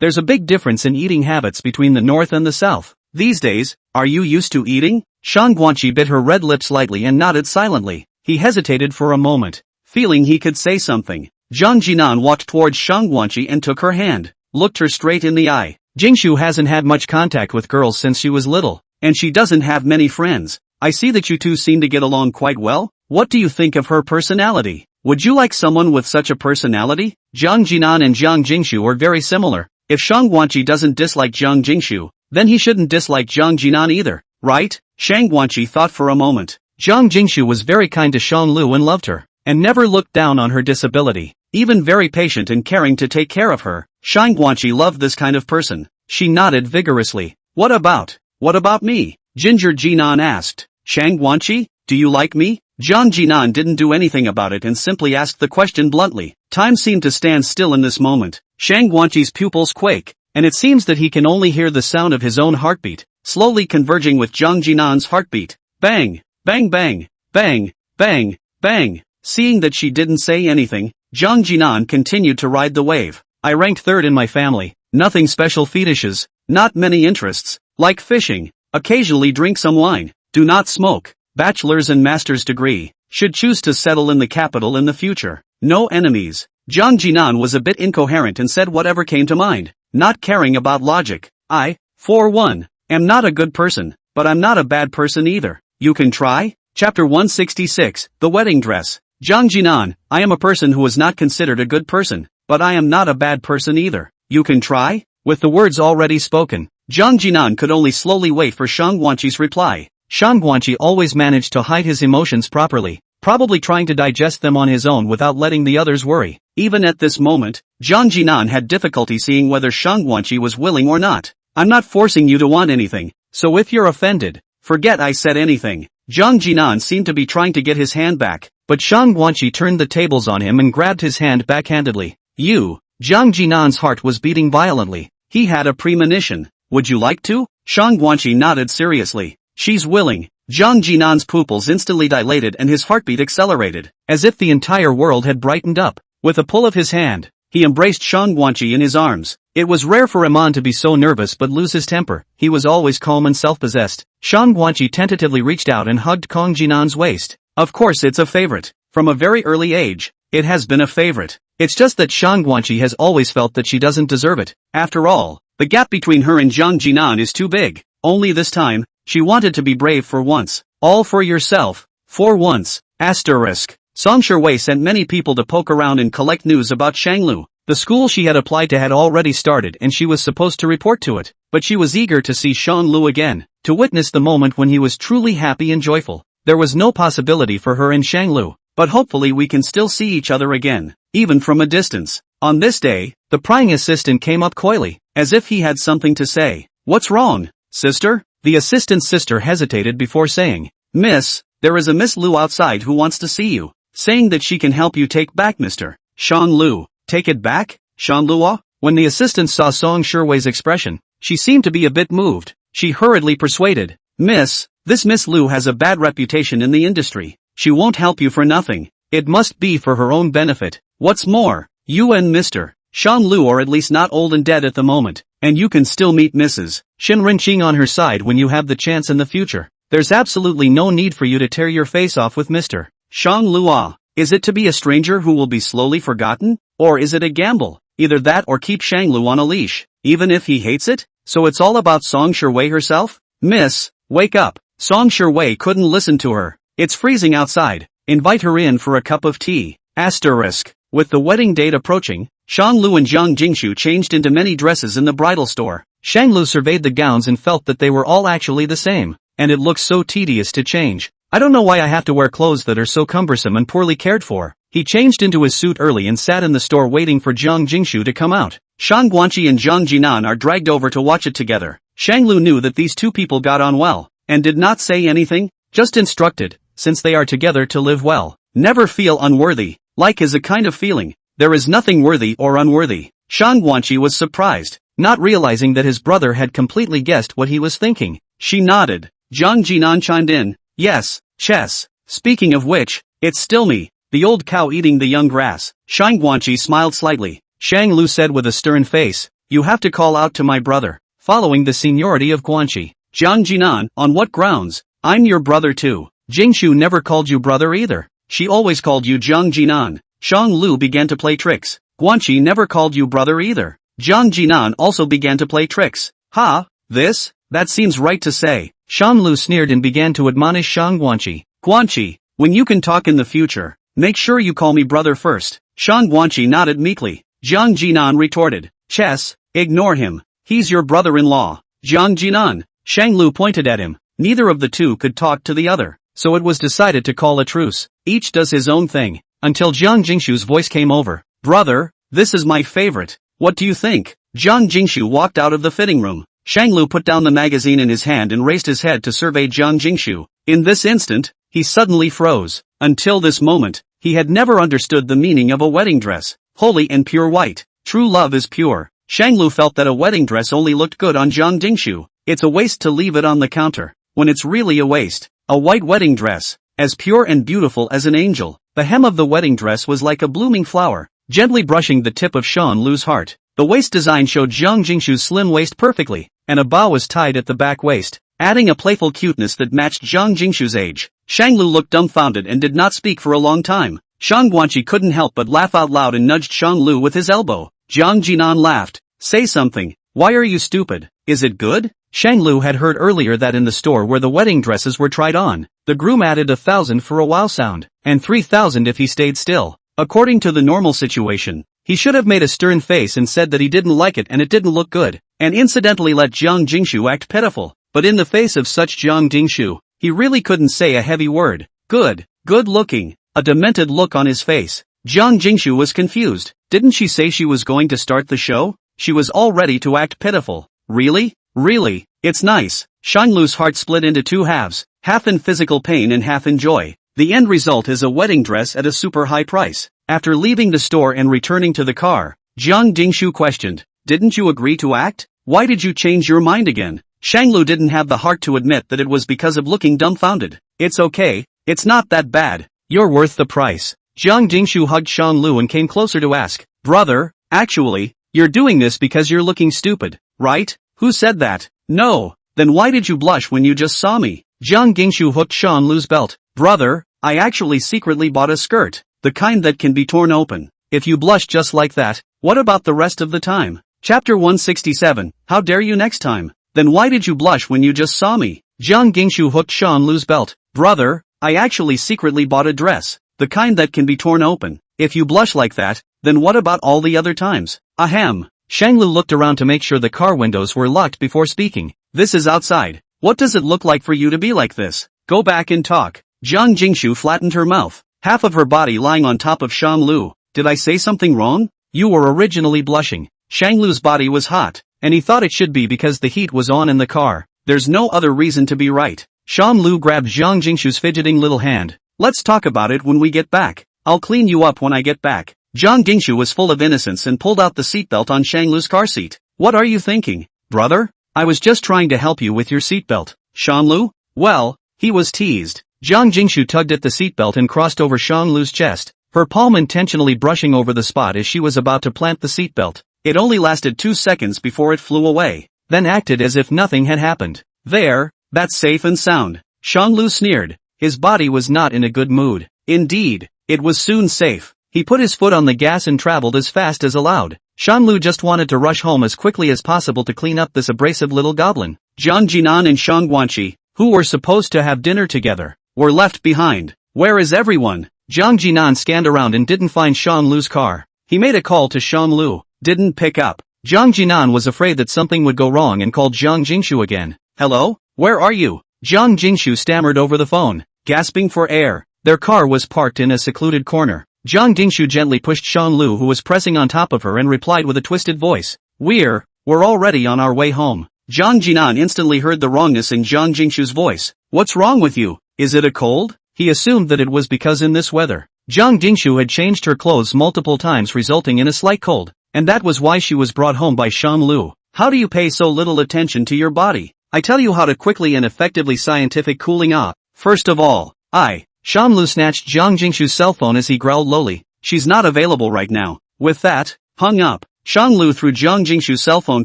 There's a big difference in eating habits between the north and the south. These days, are you used to eating? Shang Guanqi bit her red lips lightly and nodded silently. He hesitated for a moment, feeling he could say something. Jiang Jinan walked towards Shang Guanqi and took her hand, looked her straight in the eye. Jingshu hasn't had much contact with girls since she was little, and she doesn't have many friends. I see that you two seem to get along quite well. What do you think of her personality? Would you like someone with such a personality? Jiang Jinan and Jiang Jingshu are very similar. If Shang Guanqi doesn't dislike Jiang Jingshu, then he shouldn't dislike Jiang Jinan either, right? Shang Guanqi thought for a moment. Jiang Jingshu was very kind to Shang Lu and loved her, and never looked down on her disability, even very patient and caring to take care of her. Shang Guanqi loved this kind of person. She nodded vigorously. What about me? Ginger Jinan asked. Shang Guanqi, do you like me? Jiang Jinan didn't do anything about it and simply asked the question bluntly. Time seemed to stand still in this moment. Shang Guanqi's pupils quake, and it seems that he can only hear the sound of his own heartbeat, slowly converging with Jiang Jinan's heartbeat. Bang, bang bang, bang, bang, bang. Seeing that she didn't say anything, Jiang Jinan continued to ride the wave. I ranked third in my family. Nothing special fetishes, not many interests, like fishing, occasionally drink some wine, do not smoke, bachelor's and master's degree, should choose to settle in the capital in the future, no enemies. Jiang Jinan was a bit incoherent and said whatever came to mind, not caring about logic. I, for one, am not a good person, but I'm not a bad person either. You can try? Chapter 166, The Wedding Dress. Jiang Jinan, I am a person who is not considered a good person, but I am not a bad person either. You can try? With the words already spoken, Jiang Jinan could only slowly wait for Shang Guanqi's reply. Shang Guanqi always managed to hide his emotions properly, probably trying to digest them on his own without letting the others worry. Even at this moment, Jiang Jinan had difficulty seeing whether Shang Guanqi was willing or not. I'm not forcing you to want anything, so if you're offended, forget I said anything. Jiang Jinan seemed to be trying to get his hand back, but Shang Guanqi turned the tables on him and grabbed his hand backhandedly. Jiang Jinan's heart was beating violently. He had a premonition. Would you like to? Shang Guanqi nodded seriously. She's willing. Jiang Jinan's pupils instantly dilated and his heartbeat accelerated, as if the entire world had brightened up. With a pull of his hand, he embraced Shang Guanqi in his arms. It was rare for a man to be so nervous but lose his temper. He was always calm and self-possessed. Shang Guanqi tentatively reached out and hugged Kong Jinan's waist. Of course it's a favorite. From a very early age, it has been a favorite. It's just that Shang Guanqi has always felt that she doesn't deserve it. After all, the gap between her and Jiang Jinan is too big. Only this time, she wanted to be brave for once. All for yourself. For once. Asterisk. Song Sherwei sent many people to poke around and collect news about Shanglu. The school she had applied to had already started and she was supposed to report to it, but she was eager to see Shanglu again, to witness the moment when he was truly happy and joyful. There was no possibility for her and Shanglu but hopefully we can still see each other again, even from a distance. On this day, the prying assistant came up coyly, as if he had something to say. What's wrong, sister? The assistant's sister hesitated before saying, Miss, there is a Miss Lu outside who wants to see you, saying that she can help you take back Mr. Shang Lu. Take it back? Shang Luo? When the assistant saw Song Shiwei's expression, she seemed to be a bit moved. She hurriedly persuaded, Miss, this Miss Lu has a bad reputation in the industry. She won't help you for nothing. It must be for her own benefit. What's more, you and Mr. Shang Lu are at least not old and dead at the moment, and you can still meet Mrs. Shin Renqing on her side when you have the chance in the future. There's absolutely no need for you to tear your face off with Mr. Shang Luo. Is it to be a stranger who will be slowly forgotten? Or is it a gamble? Either that or keep Shang Lu on a leash, even if he hates it? So it's all about Song Shiwei herself? Miss, wake up. Song Shiwei couldn't listen to her. It's freezing outside. Invite her in for a cup of tea. Asterisk. With the wedding date approaching, Shang Lu and Zhang Jingshu changed into many dresses in the bridal store. Shang Lu surveyed the gowns and felt that they were all actually the same, and it looked so tedious to change. I don't know why I have to wear clothes that are so cumbersome and poorly cared for. He changed into his suit early and sat in the store waiting for Zhang Jingshu to come out. Shang Guanqi and Zhang Jinan are dragged over to watch it together. Shang Lu knew that these two people got on well, and did not say anything, just instructed, since they are together to live well. Never feel unworthy. Like is a kind of feeling. There is nothing worthy or unworthy. Shang Guanqi was surprised, not realizing that his brother had completely guessed what he was thinking. She nodded. Zhang Jinan chimed in, yes, chess. Speaking of which, it's still me, the old cow eating the young grass. Shang Guanqi smiled slightly. Shang Lu said with a stern face, you have to call out to my brother, following the seniority of Guanqi. Zhang Jinan, on what grounds? I'm your brother too. Jingshu never called you brother either. She always called you Zhang Jinan. Shang Lu began to play tricks. Guanqi never called you brother either. Zhang Jinan also began to play tricks. Ha, that seems right to say. Shang Lu sneered and began to admonish Shang Guanqi. Guanqi, when you can talk in the future, make sure you call me brother first. Shang Guanqi nodded meekly. Zhang Jinan retorted, chess, ignore him. He's your brother-in-law. Zhang Jinan. Shang Lu pointed at him. Neither of the two could talk to the other, so it was decided to call a truce. Each does his own thing, until Zhang Jingshu's voice came over. Brother, this is my favorite. What do you think? Zhang Jingshu walked out of the fitting room. Shang Lu put down the magazine in his hand and raised his head to survey Zhang Jingshu. In this instant, he suddenly froze. Until this moment, he had never understood the meaning of a wedding dress. Holy and pure white. True love is pure. Shang Lu felt that a wedding dress only looked good on Zhang Jingshu. It's a waste to leave it on the counter, when it's really a waste. A white wedding dress, as pure and beautiful as an angel. The hem of the wedding dress was like a blooming flower, gently brushing the tip of Shang Lu's heart. The waist design showed Zhang Jingshu's slim waist perfectly, and a bow was tied at the back waist, adding a playful cuteness that matched Zhang Jingshu's age. Shang Lu looked dumbfounded and did not speak for a long time. Shang Guanqi couldn't help but laugh out loud and nudged Shang Lu with his elbow. Zhang Jinan laughed. Say something. Why are you stupid? Is it good? Shang Lu had heard earlier that in the store where the wedding dresses were tried on, the groom added 1,000 for a wow sound, and 3,000 if he stayed still. According to the normal situation, he should have made a stern face and said that he didn't like it and it didn't look good, and incidentally let Zhang Jingshu act pitiful. But in the face of such Zhang Jingshu, he really couldn't say a heavy word. Good looking. A demented look on his face. Zhang Jingshu was confused. Didn't she say she was going to start the show? She was all ready to act pitiful. Really? Really? It's nice. Shang Lu's heart split into two halves, half in physical pain and half in joy. The end result is a wedding dress at a super high price. After leaving the store and returning to the car, Zhang Jingshu questioned, didn't you agree to act? Why did you change your mind again? Shang Lu didn't have the heart to admit that it was because of looking dumbfounded. It's okay. It's not that bad. You're worth the price. Zhang Jingshu hugged Shang Lu and came closer to ask, brother, actually, you're doing this because you're looking stupid, right? Who said that? No. Then why did you blush when you just saw me? Zhang Jingshu hooked Shang Lu's belt. Brother, I actually secretly bought a skirt, the kind that can be torn open. If you blush just like that, what about the rest of the time? Chapter 167, how dare you next time? Then why did you blush when you just saw me? Zhang Jingshu hooked Shang Lu's belt. Brother, I actually secretly bought a dress, the kind that can be torn open. If you blush like that, then what about all the other times? Ahem. Shang Lu looked around to make sure the car windows were locked before speaking. This is outside. What does it look like for you to be like this? Go back and talk. Zhang Jingshu flattened her mouth. half of her body lying on top of Shanglu. Did I say something wrong? You were originally blushing. Shanglu's body was hot, and he thought it should be because the heat was on in the car. There's no other reason to be right. Shanglu grabbed Zhang Jingshu's fidgeting little hand. Let's talk about it when we get back. I'll clean you up when I get back. Zhang Jingshu was full of innocence and pulled out the seatbelt on Shanglu's car seat. What are you thinking, brother? I was just trying to help you with your seatbelt. Shanglu? Well, he was teased. Zhang Jingshu tugged at the seatbelt and crossed over Shanglu's chest, her palm intentionally brushing over the spot as she was about to plant the seatbelt. It only lasted 2 seconds before it flew away, then acted as if nothing had happened. There, that's safe and sound. Shanglu sneered. His body was not in a good mood. Indeed, it was soon safe. He put his foot on the gas and traveled as fast as allowed. Shanglu just wanted to rush home as quickly as possible to clean up this abrasive little goblin. Zhang Jinan and Shang Guanqi, who were supposed to have dinner together, were left behind. Where is everyone? Zhang Jinan scanned around and didn't find Shanglu's car. He made a call to Shanglu, didn't pick up. Zhang Jinan was afraid that something would go wrong and called Zhang Jingshu again. Hello? Where are you? Zhang Jingshu stammered over the phone, gasping for air. Their car was parked in a secluded corner. Zhang Jingshu gently pushed Shanglu, who was pressing on top of her, and replied with a twisted voice. We're already on our way home. Zhang Jinan instantly heard the wrongness in Zhang Jingshu's voice. What's wrong with you? Is it a cold? He assumed that it was because in this weather, Zhang Jingshu had changed her clothes multiple times, resulting in a slight cold, and that was why she was brought home by Shanglu. How do you pay so little attention to your body? I tell you how to quickly and effectively scientific cooling off. First of all, Shanglu snatched Zhang Jingshu's cell phone as he growled lowly. She's not available right now. With that, hung up. Shanglu threw Zhang Jingshu's cell phone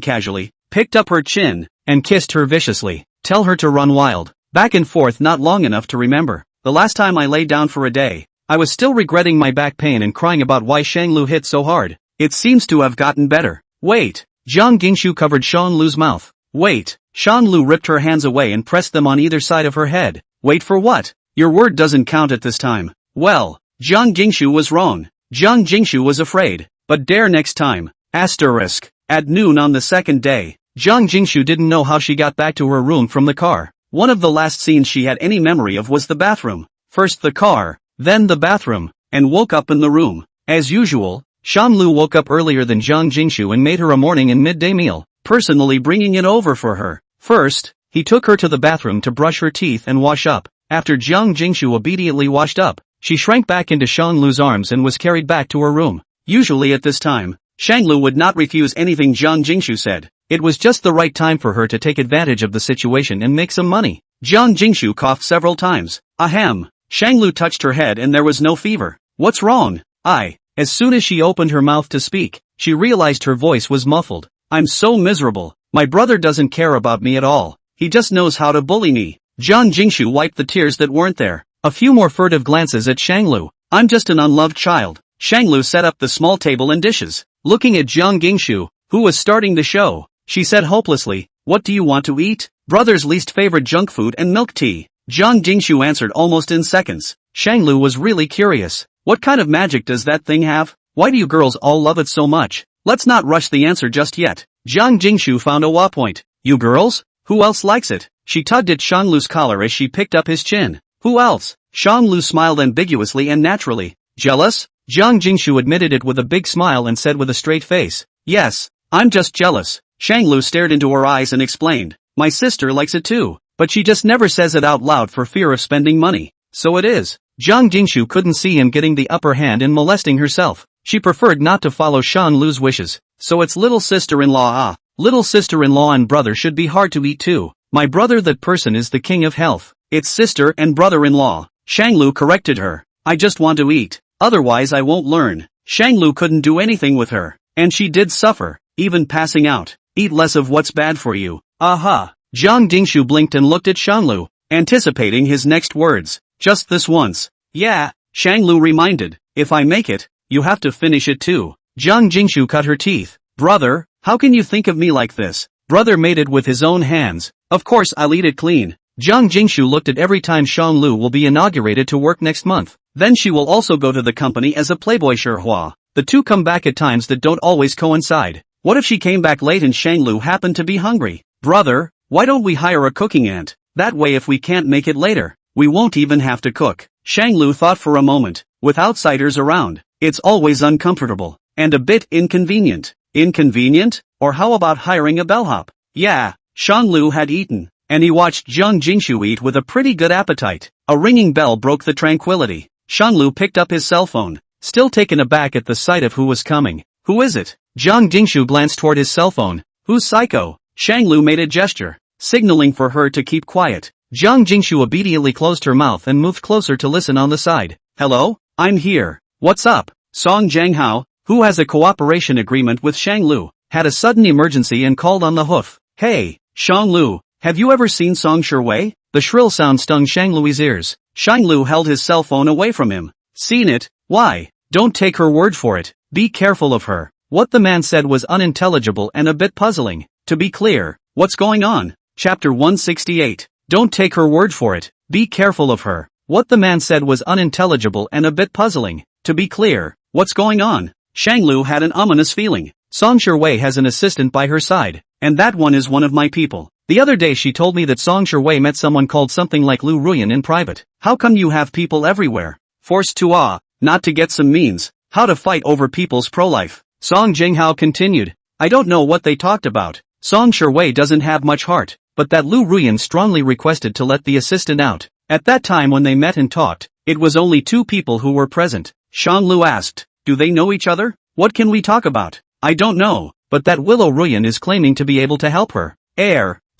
casually, picked up her chin, and kissed her viciously. Tell her to run wild. Back and forth, not long enough to remember. The last time I lay down for a day, I was still regretting my back pain and crying about why Shanglu hit so hard. It seems to have gotten better. Wait. Zhang Jingshu covered Shanglu's mouth. Wait. Shanglu ripped her hands away and pressed them on either side of her head. Wait for what? Your word doesn't count at this time. Well, Zhang Jingshu was wrong. Zhang Jingshu was afraid, but dare next time. Asterisk. At noon on the second day, Zhang Jingshu didn't know how she got back to her room from the car. One of the last scenes she had any memory of was the bathroom. First the car, then the bathroom, and woke up in the room. As usual, Shanglu woke up earlier than Zhang Jingshu and made her a morning and midday meal, personally bringing it over for her. First, he took her to the bathroom to brush her teeth and wash up. After Zhang Jingshu obediently washed up, she shrank back into Shanglu's arms and was carried back to her room. Usually at this time, Shanglu would not refuse anything Zhang Jingshu said. It was just the right time for her to take advantage of the situation and make some money. Zhang Jingshu coughed several times. Ahem. Shanglu touched her head and there was no fever. What's wrong? As soon as she opened her mouth to speak, she realized her voice was muffled. I'm so miserable. My brother doesn't care about me at all. He just knows how to bully me. Zhang Jingshu wiped the tears that weren't there. A few more furtive glances at Shanglu. I'm just an unloved child. Shanglu set up the small table and dishes. Looking at Zhang Jingshu, who was starting the show, she said hopelessly, what do you want to eat? Brother's least favorite junk food and milk tea. Zhang Jingshu answered almost in seconds. Shanglu was really curious. What kind of magic does that thing have? Why do you girls all love it so much? Let's not rush the answer just yet. Zhang Jingshu found a wa point. You girls? Who else likes it? She tugged at Shanglu's collar as she picked up his chin. Who else? Shanglu smiled ambiguously and naturally. Jealous? Zhang Jingshu admitted it with a big smile and said with a straight face. Yes, I'm just jealous. Shanglu stared into her eyes and explained. My sister likes it too, but she just never says it out loud for fear of spending money. So it is. Zhang Jingshu couldn't see him getting the upper hand and molesting herself. She preferred not to follow Shanglu's wishes. So it's little sister-in-law. Little sister-in-law and brother should be hard to eat too. My brother, that person is the king of health. It's sister and brother-in-law. Shanglu corrected her. I just want to eat. Otherwise I won't learn. Shanglu couldn't do anything with her. And she did suffer, even passing out. Eat less of what's bad for you. Aha. Zhang Jingshu blinked and looked at Shanglu, anticipating his next words. Just this once. Yeah, Shanglu reminded. If I make it, you have to finish it too. Zhang Jingshu cut her teeth. Brother, how can you think of me like this? Brother made it with his own hands. Of course I'll eat it clean. Zhang Jingshu looked at every time Shanglu will be inaugurated to work next month. Then she will also go to the company as a playboy Shihua. The two come back at times that don't always coincide. What if she came back late and Shanglu happened to be hungry? Brother, why don't we hire a cooking aunt? That way if we can't make it later, We won't even have to cook. Shang Lu thought for a moment. With outsiders around, it's always uncomfortable. And a bit inconvenient. Inconvenient? Or how about hiring a bellhop? Yeah, Shang Lu had eaten. And he watched Jiang Jingshu eat with a pretty good appetite. A ringing bell broke the tranquility. Shang Lu picked up his cell phone, still taken aback at the sight of who was coming. Who is it? Jiang Jingshu glanced toward his cell phone. Who's psycho? Shang Lu made a gesture, signaling for her to keep quiet. Jiang Jingshu obediently closed her mouth and moved closer to listen on the side. Hello? I'm here. What's up? Song Jianghao, who has a cooperation agreement with Shang Lu, had a sudden emergency and called on the hoof. Hey, Shang Lu, have you ever seen Song Shiwei? The shrill sound stung Shang Lu's ears. Shang Lu held his cell phone away from him. Seen it? Why? Don't take her word for it. Be careful of her. What the man said was unintelligible and a bit puzzling. To be clear, what's going on? Chapter 168. Don't take her word for it. Be careful of her. What the man said was unintelligible and a bit puzzling. To be clear, what's going on? Shang Lu had an ominous feeling. Song Shiwei has an assistant by her side, and that one is one of my people. The other day she told me that Song Shiwei met someone called something like Lu Ruyan in private. How come you have people everywhere? Forced to not to get some means. How to fight over people's pro-life. Song Jinghao continued. I don't know what they talked about. Song Shiwei doesn't have much heart, but that Lu Ruyan strongly requested to let the assistant out. At that time when they met and talked, it was only two people who were present. Shang Lu asked, do they know each other? What can we talk about? I don't know, but that Willow Ruyan is claiming to be able to help her.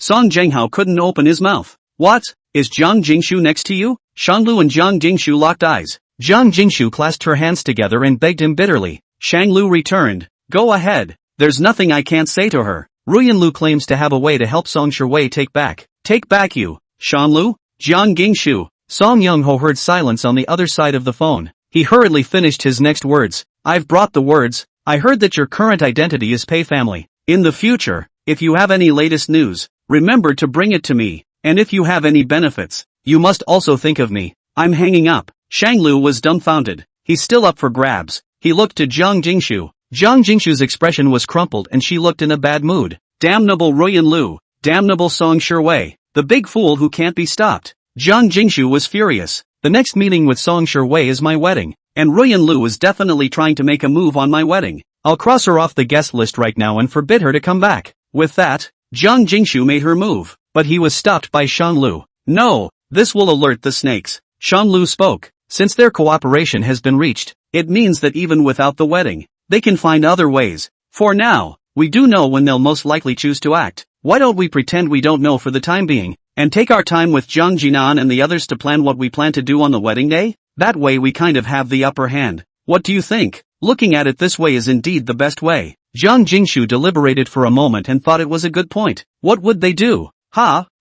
Song Jinghao couldn't open his mouth. What? Is Jiang Jingshu next to you? Shang Lu and Jiang Jingshu locked eyes. Jiang Jingshu clasped her hands together and begged him bitterly. Shang Lu returned. Go ahead. There's nothing I can't say to her. Ruyan Lu claims to have a way to help Song Shiwei take back you. Shang Lu? Jiang Jingshu. Song Young-ho heard silence on the other side of the phone. He hurriedly finished his next words. I've brought the words. I heard that your current identity is Pei family. In the future, if you have any latest news, remember to bring it to me. And if you have any benefits, you must also think of me. I'm hanging up. Shang Lu was dumbfounded. He's still up for grabs. He looked to Jiang Jingshu. Jiang Jingshu's expression was crumpled and she looked in a bad mood. Damnable Ruyan Lu. Damnable Song Shiwei. The big fool who can't be stopped. Jiang Jingshu was furious. The next meeting with Song Shiwei is my wedding. And Ruyan Lu is definitely trying to make a move on my wedding. I'll cross her off the guest list right now and forbid her to come back. With that, Jiang Jingshu made her move. But he was stopped by Shang Lu. No, this will alert the snakes. Shang Lu spoke. Since their cooperation has been reached, it means that even without the wedding, they can find other ways. For now, we do know when they'll most likely choose to act. Why don't we pretend we don't know for the time being, and take our time with Jiang Jinan and the others to plan what we plan to do on the wedding day? That way we kind of have the upper hand. What do you think? Looking at it this way is indeed the best way. Jiang Jingshu deliberated for a moment and thought it was a good point. What would they do?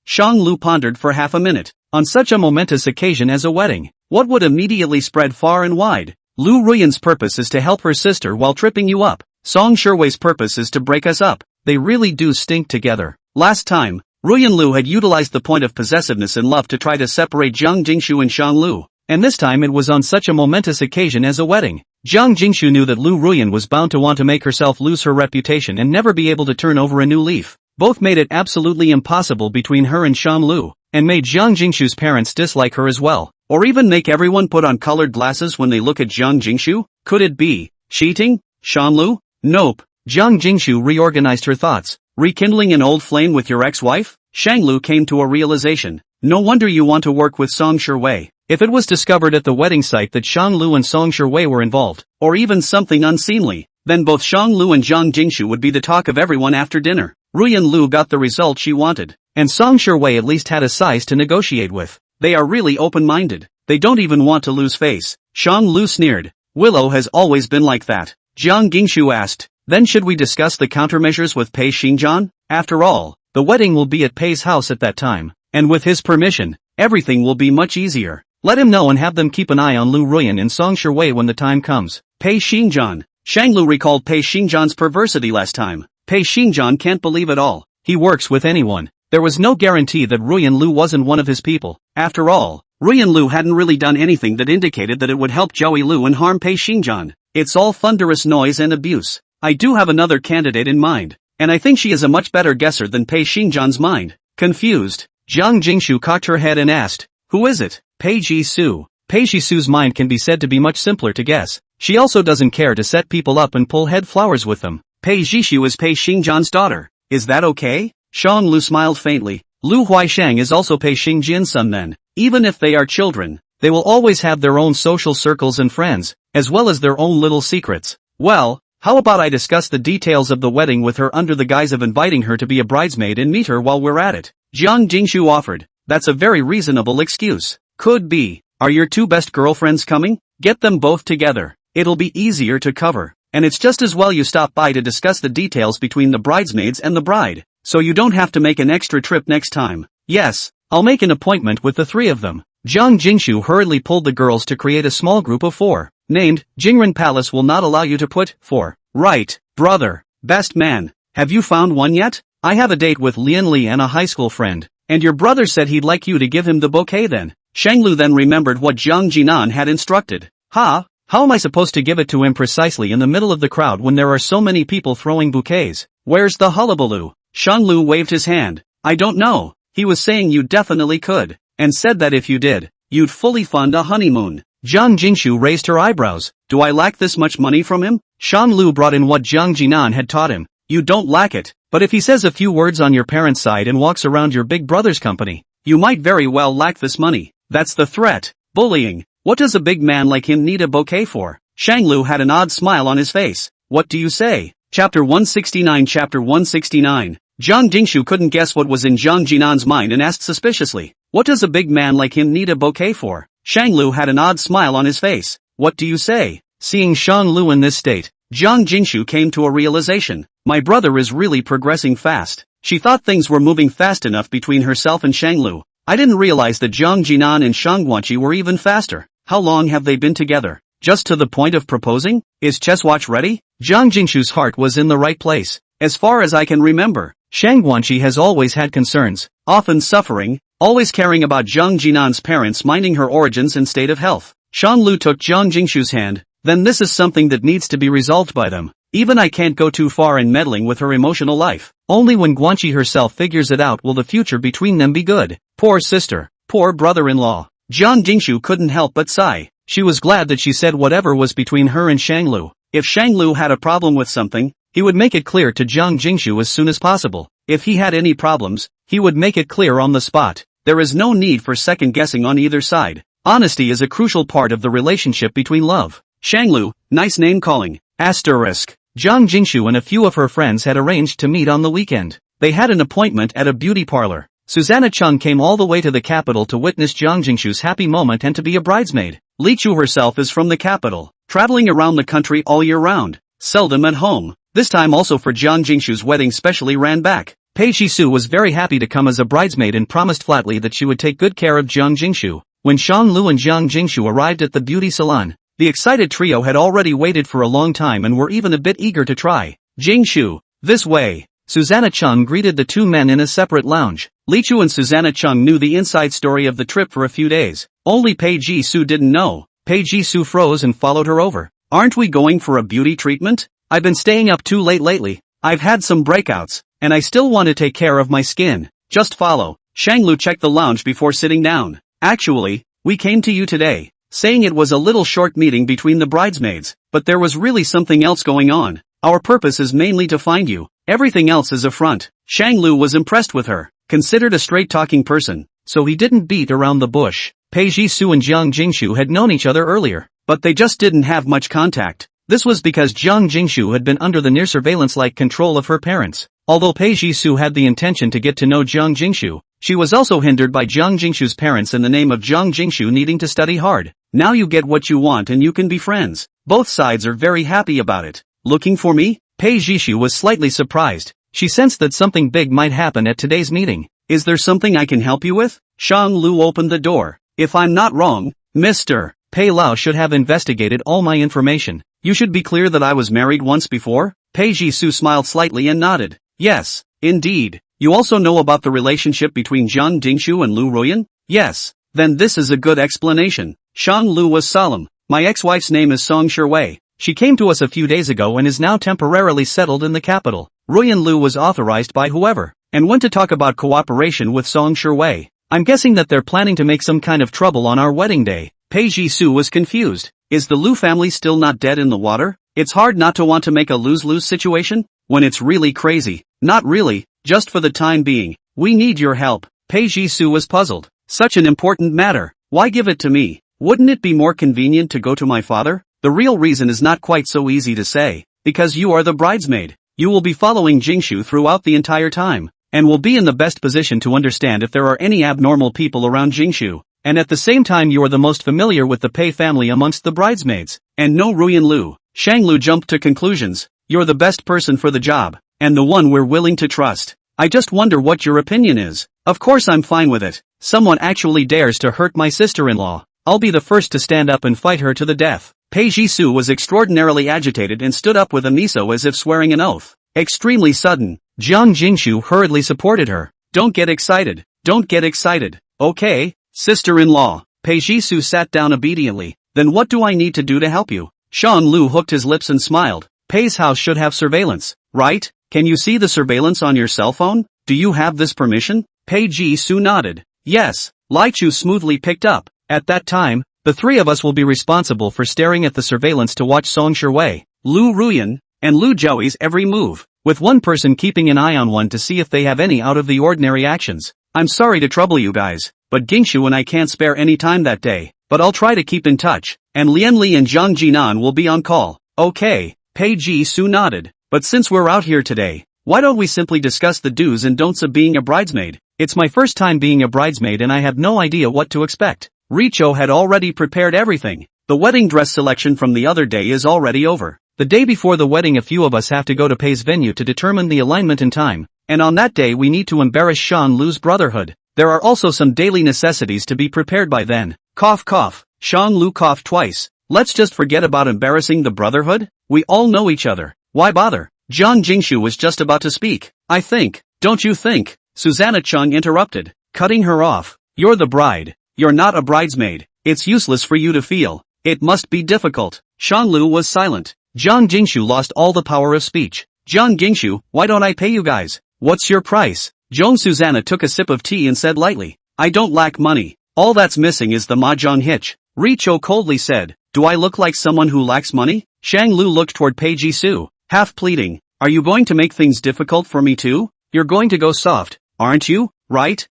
Shang Lu pondered for half a minute. On such a momentous occasion as a wedding, what would immediately spread far and wide? Lu Ruyan's purpose is to help her sister while tripping you up. Song Shiwei's purpose is to break us up. They really do stink together. Last time, Ruyan Lu had utilized the point of possessiveness and love to try to separate Jiang Jingshu and Shang Lu. And this time it was on such a momentous occasion as a wedding. Jiang Jingshu knew that Lu Ruyan was bound to want to make herself lose her reputation and never be able to turn over a new leaf. Both made it absolutely impossible between her and Shang Lu, and made Jiang Jingshu's parents dislike her as well. Or even make everyone put on colored glasses when they look at Jiang Jingshu? Could it be cheating? Shang Lu? Nope. Jiang Jingshu reorganized her thoughts. Rekindling an old flame with your ex-wife? Shang Lu came to a realization. No wonder you want to work with Song Shiwei. If it was discovered at the wedding site that Shang Lu and Song Shiwei were involved, or even something unseemly, then both Shang Lu and Jiang Jingshu would be the talk of everyone after dinner. Ruyan Lu got the result she wanted, and Song Shiwei at least had a size to negotiate with. They are really open-minded. They don't even want to lose face. Shang Lu sneered. Willow has always been like that. Jiang Jingshu asked, then should we discuss the countermeasures with Pei Xingjian? After all, the wedding will be at Pei's house at that time, and with his permission, everything will be much easier. Let him know and have them keep an eye on Lu Ruyan and Song Shiwei when the time comes. Pei Xingjian. Shang Lu recalled Pei Xingjian's perversity last time. Pei Xingjian can't believe it all. He works with anyone. There was no guarantee that Ruyan Lu wasn't one of his people. After all, Ruyan Lu hadn't really done anything that indicated that it would help Joey Lu and harm Pei Xingjian. It's all thunderous noise and abuse. I do have another candidate in mind, and I think she is a much better guesser than Pei Xingjian's mind. Confused, Jiang Jingshu cocked her head and asked, who is it? Pei Ji-soo. Pei Ji-soo's mind can be said to be much simpler to guess. She also doesn't care to set people up and pull head flowers with them. Pei Ji-soo is Pei Xingjian's daughter. Is that okay? Shang Lu smiled faintly. Lu Huaishang is also Pei Xingjian's son then. Even if they are children, they will always have their own social circles and friends, as well as their own little secrets. Well, how about I discuss the details of the wedding with her under the guise of inviting her to be a bridesmaid and meet her while we're at it? Jiang Jingshu offered. That's a very reasonable excuse. Could be. Are your two best girlfriends coming? Get them both together. It'll be easier to cover. And it's just as well you stop by to discuss the details between the bridesmaids and the bride, so you don't have to make an extra trip next time. Yes, I'll make an appointment with the three of them. Jiang Jingshu hurriedly pulled the girls to create a small group of four. Named, Jingren Palace will not allow you to put four. Right, brother. Best man. Have you found one yet? I have a date with Lian Li and a high school friend, and your brother said he'd like you to give him the bouquet then. Shanglu then remembered what Jiang Jinan had instructed. How am I supposed to give it to him precisely in the middle of the crowd when there are so many people throwing bouquets? Where's the hullabaloo? Shanglu waved his hand. I don't know. He was saying you definitely could, and said that if you did, you'd fully fund a honeymoon. Jiang Jingshu raised her eyebrows. Do I lack this much money from him? Shanglu brought in what Jiang Jinan had taught him. You don't lack it, but if he says a few words on your parents' side and walks around your big brother's company, you might very well lack this money. That's the threat. Bullying. What does a big man like him need a bouquet for? Shanglu had an odd smile on his face. What do you say? Chapter 169. Chapter 169. Jiang Jingshu couldn't guess what was in Jiang Jinan's mind and asked suspiciously. What does a big man like him need a bouquet for? Shanglu had an odd smile on his face. What do you say? Seeing Shanglu in this state, Jiang Jingshu came to a realization. My brother is really progressing fast. She thought things were moving fast enough between herself and Shanglu. I didn't realize that Jiang Jinan and Shangguanqi were even faster. How long have they been together? Just to the point of proposing? Is chess watch ready? Jiang Jingshu's heart was in the right place. As far as I can remember, Shangguanqi has always had concerns, often suffering, always caring about Jiang Jinan's parents minding her origins and state of health. Shanglu took Jiang Jingshu's hand. Then this is something that needs to be resolved by them. Even I can't go too far in meddling with her emotional life. Only when Guanqi herself figures it out will the future between them be good. Poor sister. Poor brother-in-law. Jiang Jingshu couldn't help but sigh. She was glad that she said whatever was between her and Shanglu. If Shanglu had a problem with something, he would make it clear to Jiang Jingshu as soon as possible. If he had any problems, he would make it clear on the spot. There is no need for second-guessing on either side. Honesty is a crucial part of the relationship between love. Shanglu, nice name calling. Asterisk. Jiang Jingshu and a few of her friends had arranged to meet on the weekend. They had an appointment at a beauty parlor. Susanna Chung came all the way to the capital to witness Jiang Jingshu's happy moment and to be a bridesmaid. Li Chu herself is from the capital, traveling around the country all year round, seldom at home. This time also for Jiang Jingshu's wedding specially ran back. Pei Shisu was very happy to come as a bridesmaid and promised flatly that she would take good care of Jiang Jingshu. When Shang Lu and Jiang Jingshu arrived at the beauty salon, the excited trio had already waited for a long time and were even a bit eager to try. Jingshu, this way. Susanna Chung greeted the two men in a separate lounge. Li Chu and Susanna Chung knew the inside story of the trip for a few days. Only Pei Ji-soo didn't know. Pei Ji-soo froze and followed her over. Aren't we going for a beauty treatment? I've been staying up too late lately. I've had some breakouts, and I still want to take care of my skin. Just follow. Shanglu checked the lounge before sitting down. Actually, we came to you today, saying it was a little short meeting between the bridesmaids, but there was really something else going on. Our purpose is mainly to find you. Everything else is a front. Shanglu was impressed with her, considered a straight-talking person, so he didn't beat around the bush. Pei Ji-soo and Jiang Jingshu had known each other earlier, but they just didn't have much contact. This was because Jiang Jingshu had been under the near surveillance-like control of her parents. Although Pei Ji-soo had the intention to get to know Jiang Jingshu, she was also hindered by Jiang Jingshu's parents in the name of Jiang Jingshu needing to study hard. Now you get what you want and you can be friends. Both sides are very happy about it. Looking for me? Pei Ji-soo was slightly surprised. She sensed that something big might happen at today's meeting. Is there something I can help you with? Shang Lu opened the door. If I'm not wrong, Mr. Pei Lao should have investigated all my information. You should be clear that I was married once before? Pei Ji-soo smiled slightly and nodded. Yes, indeed. You also know about the relationship between Jiang Jingshu and Lu Ruoyan? Yes. Then this is a good explanation. Shang Lu was solemn. My ex-wife's name is Song Shiwei. She came to us a few days ago and is now temporarily settled in the capital. Ruoyan Lu was authorized by whoever, and went to talk about cooperation with Song Shiwei. I'm guessing that they're planning to make some kind of trouble on our wedding day. Pei Jisoo was confused. Is the Lu family still not dead in the water? It's hard not to want to make a lose-lose situation when it's really crazy. Not really, just for the time being. We need your help. Pei Jisoo was puzzled. Such an important matter. Why give it to me? Wouldn't it be more convenient to go to my father? The real reason is not quite so easy to say. Because you are the bridesmaid. You will be following Jingshu throughout the entire time, and will be in the best position to understand if there are any abnormal people around Jingshu. And at the same time you are the most familiar with the Pei family amongst the bridesmaids. And no Ruyan Lu. Shang Lu jumped to conclusions. You're the best person for the job, and the one we're willing to trust. I just wonder what your opinion is. Of course I'm fine with it. Someone actually dares to hurt my sister-in-law. I'll be the first to stand up and fight her to the death. Pei Jisoo was extraordinarily agitated and stood up with a miso as if swearing an oath. Extremely sudden. Jiang Jingshu hurriedly supported her. Don't get excited. Don't get excited. Okay, sister-in-law. Pei Jisoo sat down obediently. Then what do I need to do to help you? Shan Lu hooked his lips and smiled. Pei's house should have surveillance, right? Can you see the surveillance on your cell phone? Do you have this permission? Pei Jisoo nodded. Yes. Lai Chu smoothly picked up. At that time, the three of us will be responsible for staring at the surveillance to watch Song Shuwei, Lu Ruyan, and Lu Zhou's every move, with one person keeping an eye on one to see if they have any out-of-the-ordinary actions. I'm sorry to trouble you guys, but Gingshu and I can't spare any time that day, but I'll try to keep in touch, and Lian Li and Zhang Jinan will be on call. Okay, Pei Jisoo nodded, but since we're out here today, why don't we simply discuss the do's and don'ts of being a bridesmaid? It's my first time being a bridesmaid and I have no idea what to expect. Richo had already prepared everything. The wedding dress selection from the other day is already over. The day before the wedding a few of us have to go to Pei's venue to determine the alignment and time, and on that day we need to embarrass Shan Lu's brotherhood. There are also some daily necessities to be prepared by then. Cough cough. Shan Lu coughed twice. Let's just forget about embarrassing the brotherhood? We all know each other. Why bother? Jiang Jingshu was just about to speak. I think, don't you think? Susanna Chung interrupted, cutting her off. You're the bride. You're not a bridesmaid. It's useless for you to feel. It must be difficult. Shang Lu was silent. Jiang Jingshu lost all the power of speech. Jiang Jingshu, why don't I pay you guys? What's your price? Joan Susanna took a sip of tea and said lightly, I don't lack money. All that's missing is the mahjong hitch. Richo coldly said, do I look like someone who lacks money? Shang Lu looked toward Pei Jisoo, half pleading. Are you going to make things difficult for me too? You're going to go soft, aren't you? Right?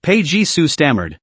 Pei Jisoo stammered.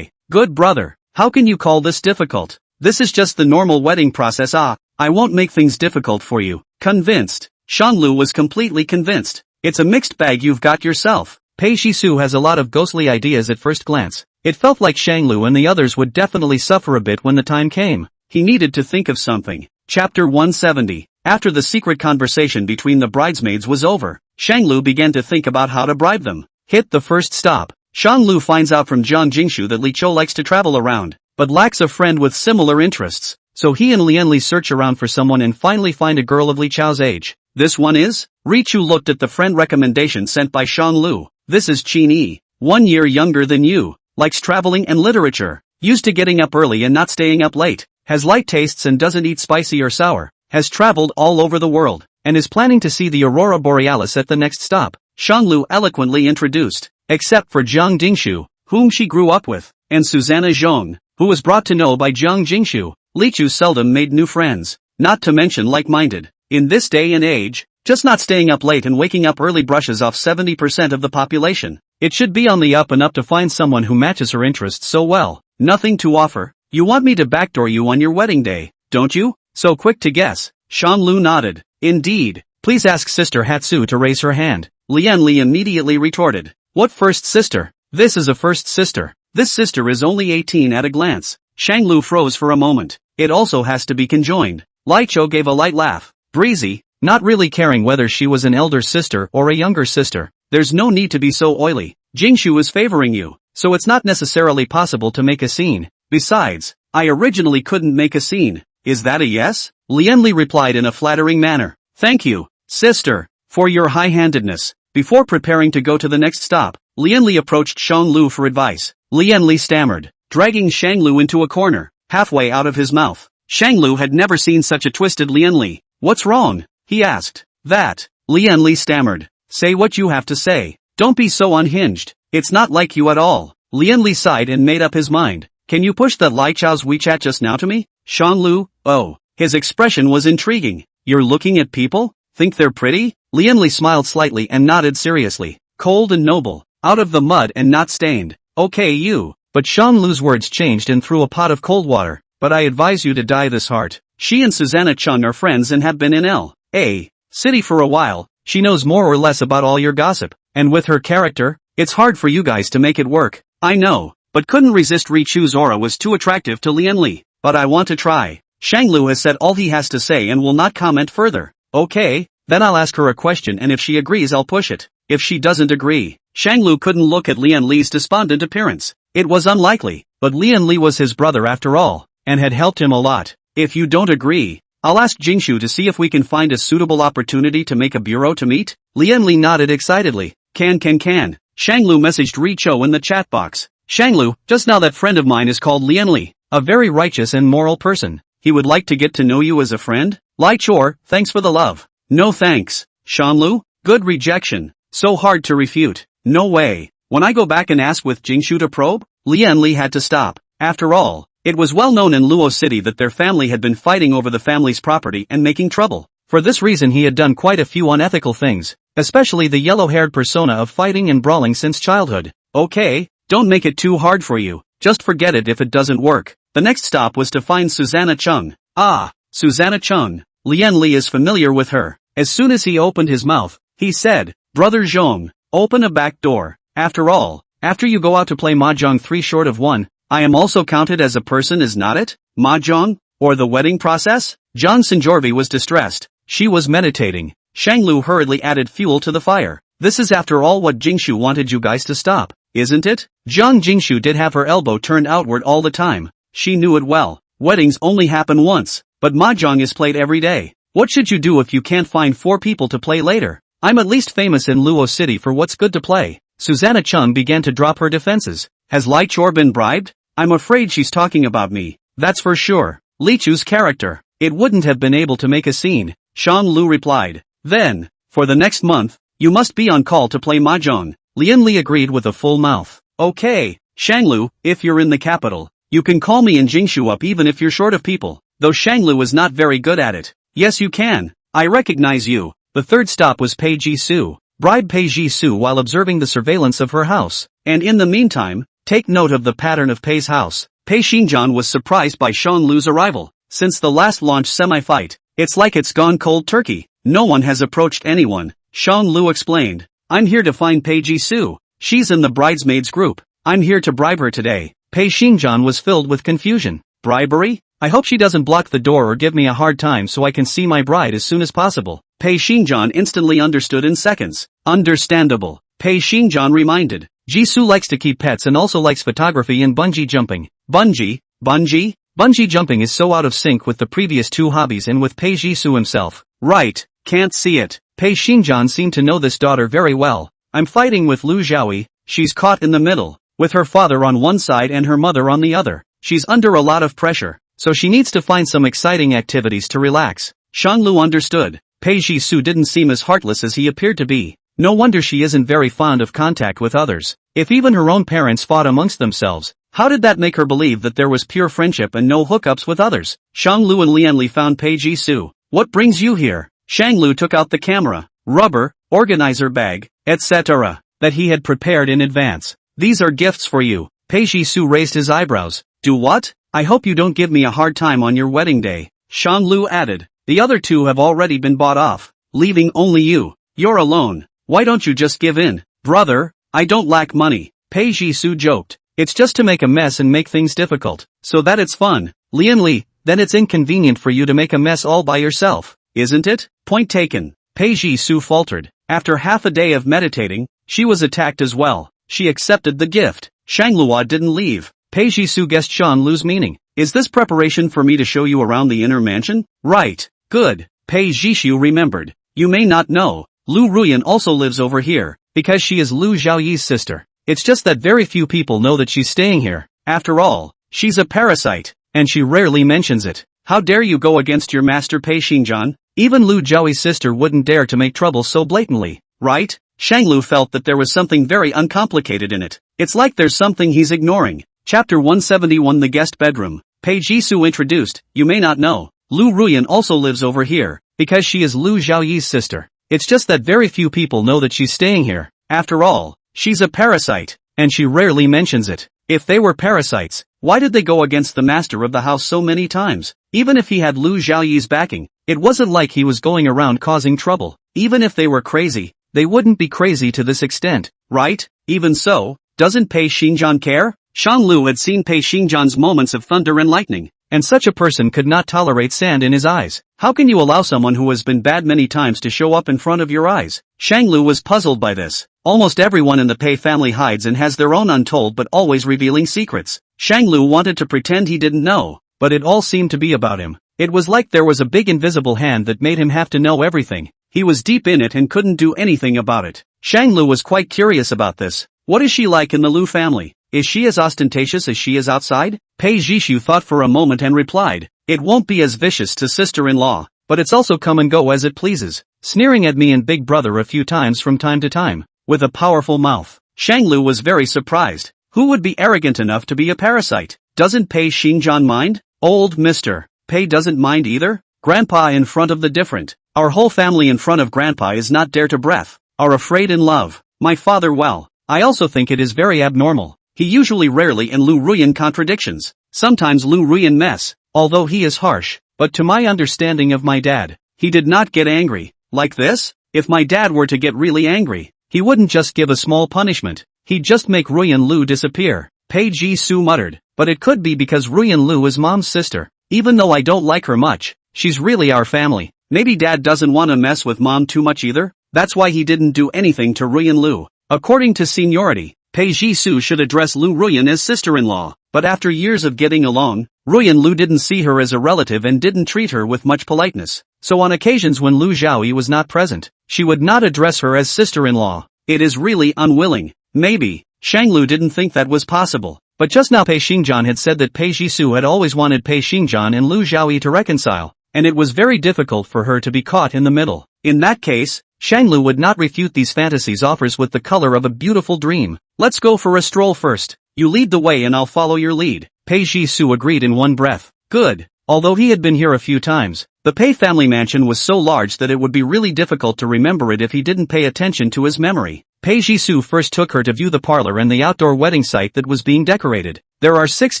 Good brother. How can you call this difficult? This is just the normal wedding process. I won't make things difficult for you. Convinced. Shan Lu was completely convinced. It's a mixed bag you've got yourself. Pei Jisoo has a lot of ghostly ideas at first glance. It felt like Shang Lu and the others would definitely suffer a bit when the time came. He needed to think of something. Chapter 170. After the secret conversation between the bridesmaids was over, Shang Lu began to think about how to bribe them. Hit the first stop. Shang Lu finds out from Jiang Jingshu that Li Chou likes to travel around, but lacks a friend with similar interests. So he and Lian Li search around for someone and finally find a girl of Li Chou's age. This one is? Richu looked at the friend recommendation sent by Shang Lu. This is Qin Yi, 1 year younger than you, likes traveling and literature, used to getting up early and not staying up late, has light tastes and doesn't eat spicy or sour, has traveled all over the world, and is planning to see the aurora borealis at the next stop. Shang Lu eloquently introduced, except for Jiang Jingshu, whom she grew up with, and Susanna Zhong, who was brought to know by Jiang Jingshu. Li Chu seldom made new friends, not to mention like-minded. In this day and age, just not staying up late and waking up early brushes off 70% of the population. It should be on the up and up to find someone who matches her interests so well. Nothing to offer. You want me to backdoor you on your wedding day, don't you? So quick to guess. Shan Lu nodded. Indeed. Please ask Sister Hatsu to raise her hand. Lian Li immediately retorted. What first sister? This is a first sister. This sister is only 18 at a glance. Shang Lu froze for a moment. It also has to be conjoined. Lai Chou gave a light laugh. Breezy, not really caring whether she was an elder sister or a younger sister. There's no need to be so oily. Jingshu is favoring you, so it's not necessarily possible to make a scene. Besides, I originally couldn't make a scene. Is that a yes? Lian Li replied in a flattering manner. Thank you, sister, for your high-handedness. Before preparing to go to the next stop, Lian Li approached Shang Lu for advice. Lian Li stammered, dragging Shang Lu into a corner, halfway out of his mouth. Shang Lu had never seen such a twisted Lian Li. What's wrong? He asked. That. Lian Li stammered. Say what you have to say. Don't be so unhinged. It's not like you at all. Lianli sighed and made up his mind. Can you push that Lai Chao's WeChat just now to me? Shanglu, oh. His expression was intriguing. You're looking at people? Think they're pretty? Lianli smiled slightly and nodded seriously. Cold and noble. Out of the mud and not stained. Okay you. But Shanglu's words changed and threw a pot of cold water. But I advise you to dye this heart. She and Susanna Chung are friends and have been in L.A. City for a while. She knows more or less about all your gossip. And with her character, it's hard for you guys to make it work. I know. But couldn't resist Richu's aura was too attractive to Lianli. But I want to try. Shanglu has said all he has to say and will not comment further. Okay, then I'll ask her a question and if she agrees I'll push it. If she doesn't agree, Shanglu couldn't look at Lianli's despondent appearance. It was unlikely, but Lianli was his brother after all, and had helped him a lot. If you don't agree, I'll ask Jingshu to see if we can find a suitable opportunity to make a bureau to meet. Lianli nodded excitedly. Can. Shanglu messaged Richo in the chat box. Shanglu, just now that friend of mine is called Lianli, a very righteous and moral person. He would like to get to know you as a friend? Lai Chor, thanks for the love. No thanks. Shanlu? Good rejection. So hard to refute. No way. When I go back and ask with Jingshu to probe? Lianli had to stop. After all, it was well known in Luo City that their family had been fighting over the family's property and making trouble. For this reason he had done quite a few unethical things, especially the yellow-haired persona of fighting and brawling since childhood. Okay, don't make it too hard for you. Just forget it if it doesn't work. The next stop was to find Susanna Chung. Ah, Susanna Chung. Lianli is familiar with her. As soon as he opened his mouth, he said, Brother Zhong, open a back door. After all, after you go out to play Mahjong 3 short of 1, I am also counted as a person, is not it? Mahjong? Or the wedding process? Zhang Sinjorvi was distressed. She was meditating. Shanglu hurriedly added fuel to the fire. This is after all what Jingshu wanted you guys to stop, isn't it? Zhang Jingshu did have her elbow turned outward all the time. She knew it well. Weddings only happen once, but Mahjong is played every day. What should you do if you can't find 4 people to play later? I'm at least famous in Luo City for what's good to play. Susanna Chung began to drop her defenses. Has Lai Chor been bribed? I'm afraid she's talking about me. That's for sure. Li Chu's character. It wouldn't have been able to make a scene. Shang Lu replied. Then, for the next month, you must be on call to play Mahjong. Lian Li agreed with a full mouth. Okay, Shanglu, if you're in the capital, you can call me and Jingshu up even if you're short of people. Though Shanglu is not very good at it. Yes you can. I recognize you. The third stop was Pei Ji-su. Bribe Pei Ji-su while observing the surveillance of her house. And in the meantime, take note of the pattern of Pei's house. Pei Xinjian was surprised by Shang Lu's arrival. Since the last launch semi-fight, it's like it's gone cold turkey. No one has approached anyone. Shang Lu explained. I'm here to find Pei Ji-su. She's in the bridesmaids group. I'm here to bribe her today. Pei Xinjian was filled with confusion. Bribery? I hope she doesn't block the door or give me a hard time so I can see my bride as soon as possible. Pei Xinjian instantly understood in seconds. Understandable. Pei Xinjian reminded. Jisoo likes to keep pets and also likes photography and bungee jumping. Bungee jumping is so out of sync with the previous 2 hobbies and with Pei Jisoo himself. Right, can't see it. Pei Xinjian seemed to know this daughter very well. I'm fighting with Lu Xiaoyi. She's caught in the middle, with her father on one side and her mother on the other. She's under a lot of pressure, so she needs to find some exciting activities to relax. Shanglu understood. Pei Jisoo didn't seem as heartless as he appeared to be. No wonder she isn't very fond of contact with others. If even her own parents fought amongst themselves, how did that make her believe that there was pure friendship and no hookups with others? Shanglu and Lianli found Pei Jisoo. What brings you here? Shanglu took out the camera, rubber, organizer bag, etc. that he had prepared in advance. These are gifts for you. Pei Jisoo raised his eyebrows. Do what? I hope you don't give me a hard time on your wedding day. Shanglu added. The other 2 have already been bought off, leaving only you. You're alone. Why don't you just give in? Brother, I don't lack money. Pei Jisoo joked. It's just to make a mess and make things difficult, so that it's fun. Lian Li, then it's inconvenient for you to make a mess all by yourself, isn't it? Point taken. Pei Jisoo faltered. After half a day of meditating, she was attacked as well. She accepted the gift. Shanglua didn't leave. Pei Jisoo guessed Shan Lu's meaning. Is this preparation for me to show you around the inner mansion? Right. Good. Pei Jisoo remembered. You may not know, Lu Ruyan also lives over here, because she is Lu Xiaoyi's sister. It's just that very few people know that she's staying here. After all, she's a parasite, and she rarely mentions it. How dare you go against your master Pei Xinjian? Even Lu Xiaoyi's sister wouldn't dare to make trouble so blatantly, right? Shanglu felt that there was something very uncomplicated in it. It's like there's something he's ignoring. Chapter 171 The Guest Bedroom. Pei Jisoo introduced, you may not know, Lu Ruyan also lives over here, because she is Lu Xiaoyi's sister. It's just that very few people know that she's staying here. After all, she's a parasite, and she rarely mentions it. If they were parasites, why did they go against the master of the house so many times? Even if he had Lu Xiaoyi's backing, it wasn't like he was going around causing trouble. Even if they were crazy, they wouldn't be crazy to this extent, right? Even so, doesn't Pei Xingjian care? Shanglu had seen Pei Xingjian's moments of thunder and lightning, and such a person could not tolerate sand in his eyes. How can you allow someone who has been bad many times to show up in front of your eyes? Shanglu was puzzled by this. Almost everyone in the Pei family hides and has their own untold but always revealing secrets. Shanglu wanted to pretend he didn't know, but it all seemed to be about him. It was like there was a big invisible hand that made him have to know everything. He was deep in it and couldn't do anything about it. Shanglu was quite curious about this. What is she like in the Lu family? Is she as ostentatious as she is outside? Pei Jisoo thought for a moment and replied, it won't be as vicious to sister-in-law, but it's also come and go as it pleases, sneering at me and big brother a few times from time to time, with a powerful mouth. Shanglu was very surprised. Who would be arrogant enough to be a parasite? Doesn't Pei Xingjian mind? Old Mr. Pei doesn't mind either? Grandpa in front of the different. Our whole family in front of Grandpa is not dare to breath, are afraid in love. My father well, I also think it is very abnormal. He usually rarely in Lu Ruyan contradictions. Sometimes Lu Ruyan mess, although he is harsh, but to my understanding of my dad, he did not get angry. Like this? If my dad were to get really angry, he wouldn't just give a small punishment, he'd just make Ruyan Lu disappear. Pei Jisoo muttered, but it could be because Ruyan Lu is mom's sister. Even though I don't like her much, she's really our family. Maybe dad doesn't want to mess with mom too much either? That's why he didn't do anything to Ruyan Lu. According to seniority, Pei Jisoo should address Lu Ruyan as sister-in-law, but after years of getting along, Ruyan Lu didn't see her as a relative and didn't treat her with much politeness. So on occasions when Lu Xiaoyi was not present, she would not address her as sister-in-law. It is really unwilling. Maybe, Shanglu didn't think that was possible. But just now Pei Xingjian had said that Pei Jisoo had always wanted Pei Xingjian and Lu Xiaoyi to reconcile, and it was very difficult for her to be caught in the middle. In that case, Shanglu would not refute these fantasies offers with the color of a beautiful dream. Let's go for a stroll first. You lead the way and I'll follow your lead. Pei Jisoo agreed in one breath. Good. Although he had been here a few times, the Pei family mansion was so large that it would be really difficult to remember it if he didn't pay attention to his memory. Pei Jisoo first took her to view the parlor and the outdoor wedding site that was being decorated. There are 6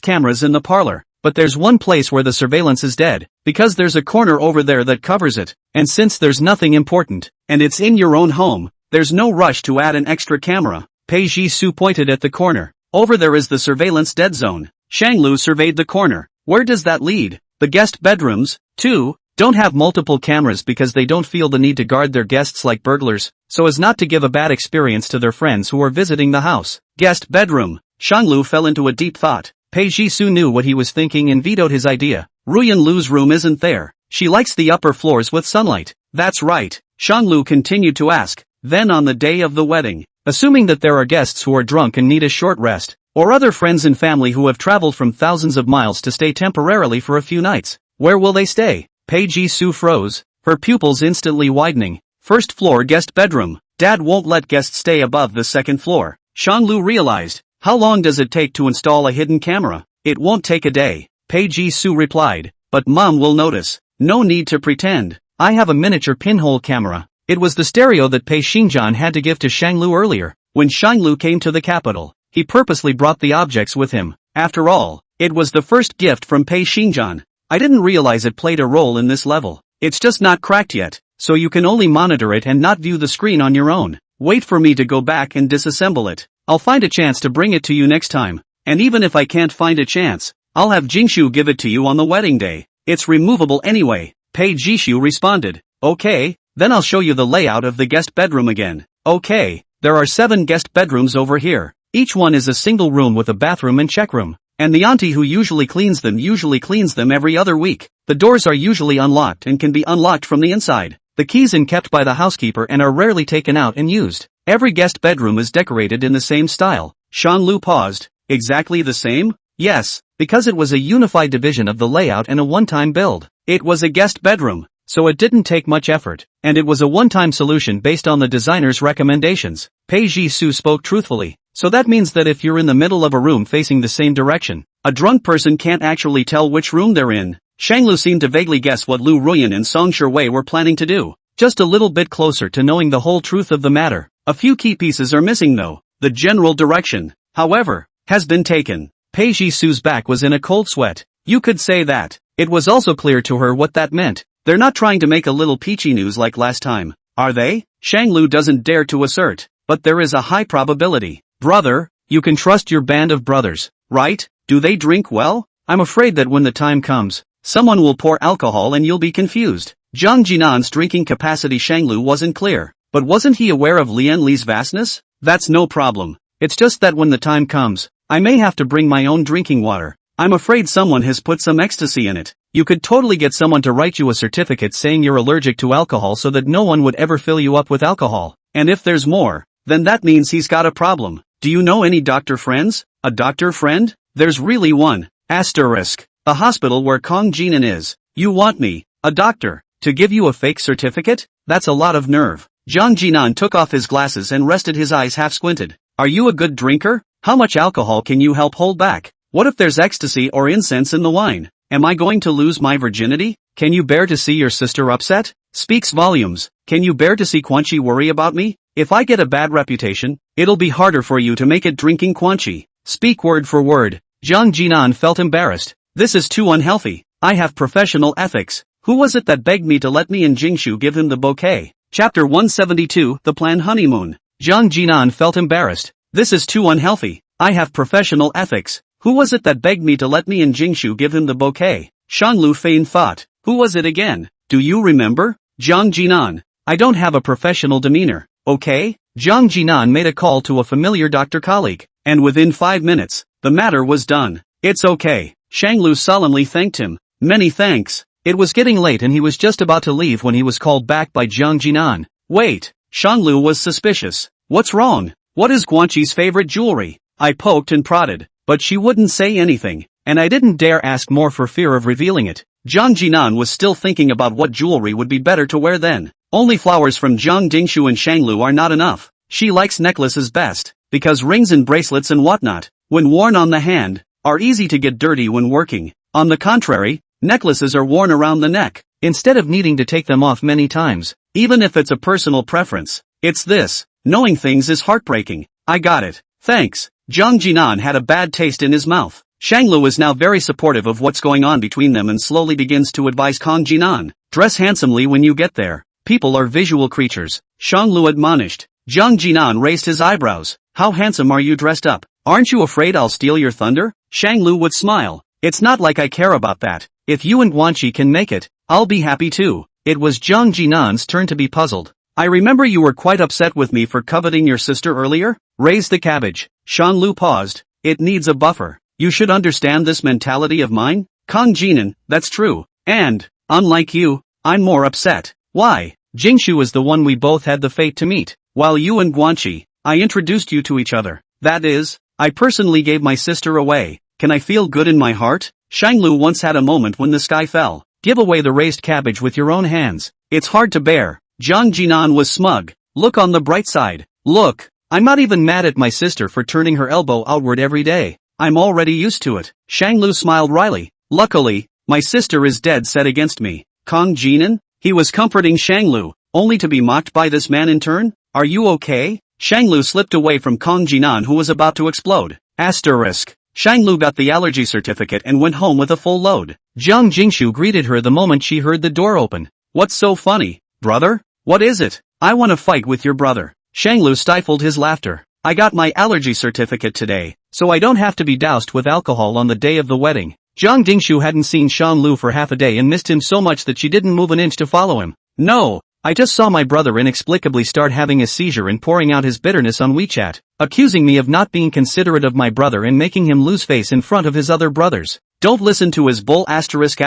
cameras in the parlor, but there's one place where the surveillance is dead, because there's a corner over there that covers it, and since there's nothing important, and it's in your own home, there's no rush to add an extra camera. Pei Jisoo pointed at the corner. Over there is the surveillance dead zone. Shanglu surveyed the corner. Where does that lead? The guest bedrooms, too, don't have multiple cameras because they don't feel the need to guard their guests like burglars, so as not to give a bad experience to their friends who are visiting the house. Guest bedroom. Shanglu fell into a deep thought. Pei Jisoo knew what he was thinking and vetoed his idea. Ruyan Lu's room isn't there. She likes the upper floors with sunlight. That's right. Shanglu continued to ask. Then on the day of the wedding, assuming that there are guests who are drunk and need a short rest, or other friends and family who have traveled from thousands of miles to stay temporarily for a few nights, where will they stay? Pei Jisoo froze, her pupils instantly widening. First floor guest bedroom. Dad won't let guests stay above the second floor. Shanglu realized. How long does it take to install a hidden camera? It won't take a day. Pei Jisoo replied. But mom will notice. No need to pretend. I have a miniature pinhole camera. It was the stereo that Pei Xingjian had to give to Shanglu earlier. When Shanglu came to the capital, he purposely brought the objects with him. After all, it was the first gift from Pei Xingjian. I didn't realize it played a role in this level. It's just not cracked yet, so you can only monitor it and not view the screen on your own. Wait for me to go back and disassemble it. I'll find a chance to bring it to you next time. And even if I can't find a chance, I'll have Jingshu give it to you on the wedding day. It's removable anyway. Pei Jisoo responded. Okay, then I'll show you the layout of the guest bedroom again. Okay, there are 7 guest bedrooms over here. Each one is a single room with a bathroom and check room. And the auntie who usually cleans them every other week. The doors are usually unlocked and can be unlocked from the inside. The keys are kept by the housekeeper and are rarely taken out and used. Every guest bedroom is decorated in the same style. Shanglu paused. Exactly the same? Yes, because it was a unified division of the layout and a one-time build. It was a guest bedroom, so it didn't take much effort, and it was a one-time solution based on the designer's recommendations. Pei Ji-su spoke truthfully, so that means that if you're in the middle of a room facing the same direction, a drunk person can't actually tell which room they're in. Shanglu seemed to vaguely guess what Lu Ruyan and Song Shiwei were planning to do, just a little bit closer to knowing the whole truth of the matter. A few key pieces are missing though. The general direction, however, has been taken. Pei Ji-su's back was in a cold sweat. You could say that. It was also clear to her what that meant. They're not trying to make a little peachy news like last time, are they? Shanglu doesn't dare to assert, but there is a high probability. Brother, you can trust your band of brothers, right? Do they drink well? I'm afraid that when the time comes, someone will pour alcohol and you'll be confused. Zhang Jinan's drinking capacity. Shanglu wasn't clear, but wasn't he aware of Lian Li's vastness? That's no problem. It's just that when the time comes, I may have to bring my own drinking water. I'm afraid someone has put some ecstasy in it. You could totally get someone to write you a certificate saying you're allergic to alcohol so that no one would ever fill you up with alcohol. And if there's more, then that means he's got a problem. Do you know any doctor friends? A doctor friend? There's really one. Asterisk. The hospital where Kong Jinan is. You want me, a doctor, to give you a fake certificate? That's a lot of nerve. Zhang Jinan took off his glasses and rested his eyes half squinted. Are you a good drinker? How much alcohol can you help hold back? What if there's ecstasy or incense in the wine? Am I going to lose my virginity? Can you bear to see your sister upset? Speaks volumes. Can you bear to see Quan Chi worry about me? If I get a bad reputation, it'll be harder for you to make it drinking Quan Chi. Speak word for word. Zhang Jinan felt embarrassed. This is too unhealthy. I have professional ethics. Who was it that begged me to let me and Jingshu give him the bouquet? Chapter 172, The Planned Honeymoon. Zhang Jinan felt embarrassed. This is too unhealthy. I have professional ethics. Who was it that begged me to let me and Jingshu give him the bouquet? Shanglu Fein thought. Who was it again? Do you remember? Zhang Jinan. I don't have a professional demeanor, okay? Zhang Jinan made a call to a familiar doctor colleague, and within 5 minutes, the matter was done. It's okay. Shanglu solemnly thanked him. Many thanks. It was getting late and he was just about to leave when he was called back by Zhang Jinan. Wait. Shanglu was suspicious. What's wrong? What is Guanqi's favorite jewelry? I poked and prodded, but she wouldn't say anything, and I didn't dare ask more for fear of revealing it. Zhang Jinan was still thinking about what jewelry would be better to wear then. Only flowers from Zhang Dingshu and Shanglu are not enough. She likes necklaces best, because rings and bracelets and whatnot, when worn on the hand, are easy to get dirty when working. On the contrary, necklaces are worn around the neck, instead of needing to take them off many times. Even if it's a personal preference, it's this. Knowing things is heartbreaking. I got it. Thanks. Zhang Jinan had a bad taste in his mouth. Shanglu is now very supportive of what's going on between them and slowly begins to advise Kong Jinan. Dress handsomely when you get there. People are visual creatures. Shanglu admonished. Zhang Jinan raised his eyebrows. How handsome are you dressed up? Aren't you afraid I'll steal your thunder? Shanglu would smile. It's not like I care about that. If you and Guanqi can make it, I'll be happy too. It was Zhang Jinan's turn to be puzzled. I remember you were quite upset with me for coveting your sister earlier? Raise the cabbage. Shanglu paused. It needs a buffer. You should understand this mentality of mine. Kong Jinan, that's true. And, unlike you, I'm more upset. Why? Jingshu is the one we both had the fate to meet. While you and Guanqi, I introduced you to each other. That is, I personally gave my sister away. Can I feel good in my heart? Shanglu once had a moment when the sky fell. Give away the raised cabbage with your own hands. It's hard to bear. Zhang Jinan was smug. Look on the bright side. Look, I'm not even mad at my sister for turning her elbow outward every day. I'm already used to it. Shanglu smiled wryly. Luckily, my sister is dead set against me. Kong Jinan? He was comforting Shanglu, only to be mocked by this man in turn? Are you okay? Shanglu slipped away from Kong Jinan who was about to explode. Asterisk. Shanglu got the allergy certificate and went home with a full load. Zhang Jingshu greeted her the moment she heard the door open. What's so funny, brother? What is it? I want to fight with your brother. Shanglu stifled his laughter. I got my allergy certificate today, so I don't have to be doused with alcohol on the day of the wedding. Zhang Dingshu hadn't seen Shanglu for half a day and missed him so much that she didn't move an inch to follow him. No, I just saw my brother inexplicably start having a seizure and pouring out his bitterness on WeChat, accusing me of not being considerate of my brother and making him lose face in front of his other brothers. Don't listen to his bull asterisk.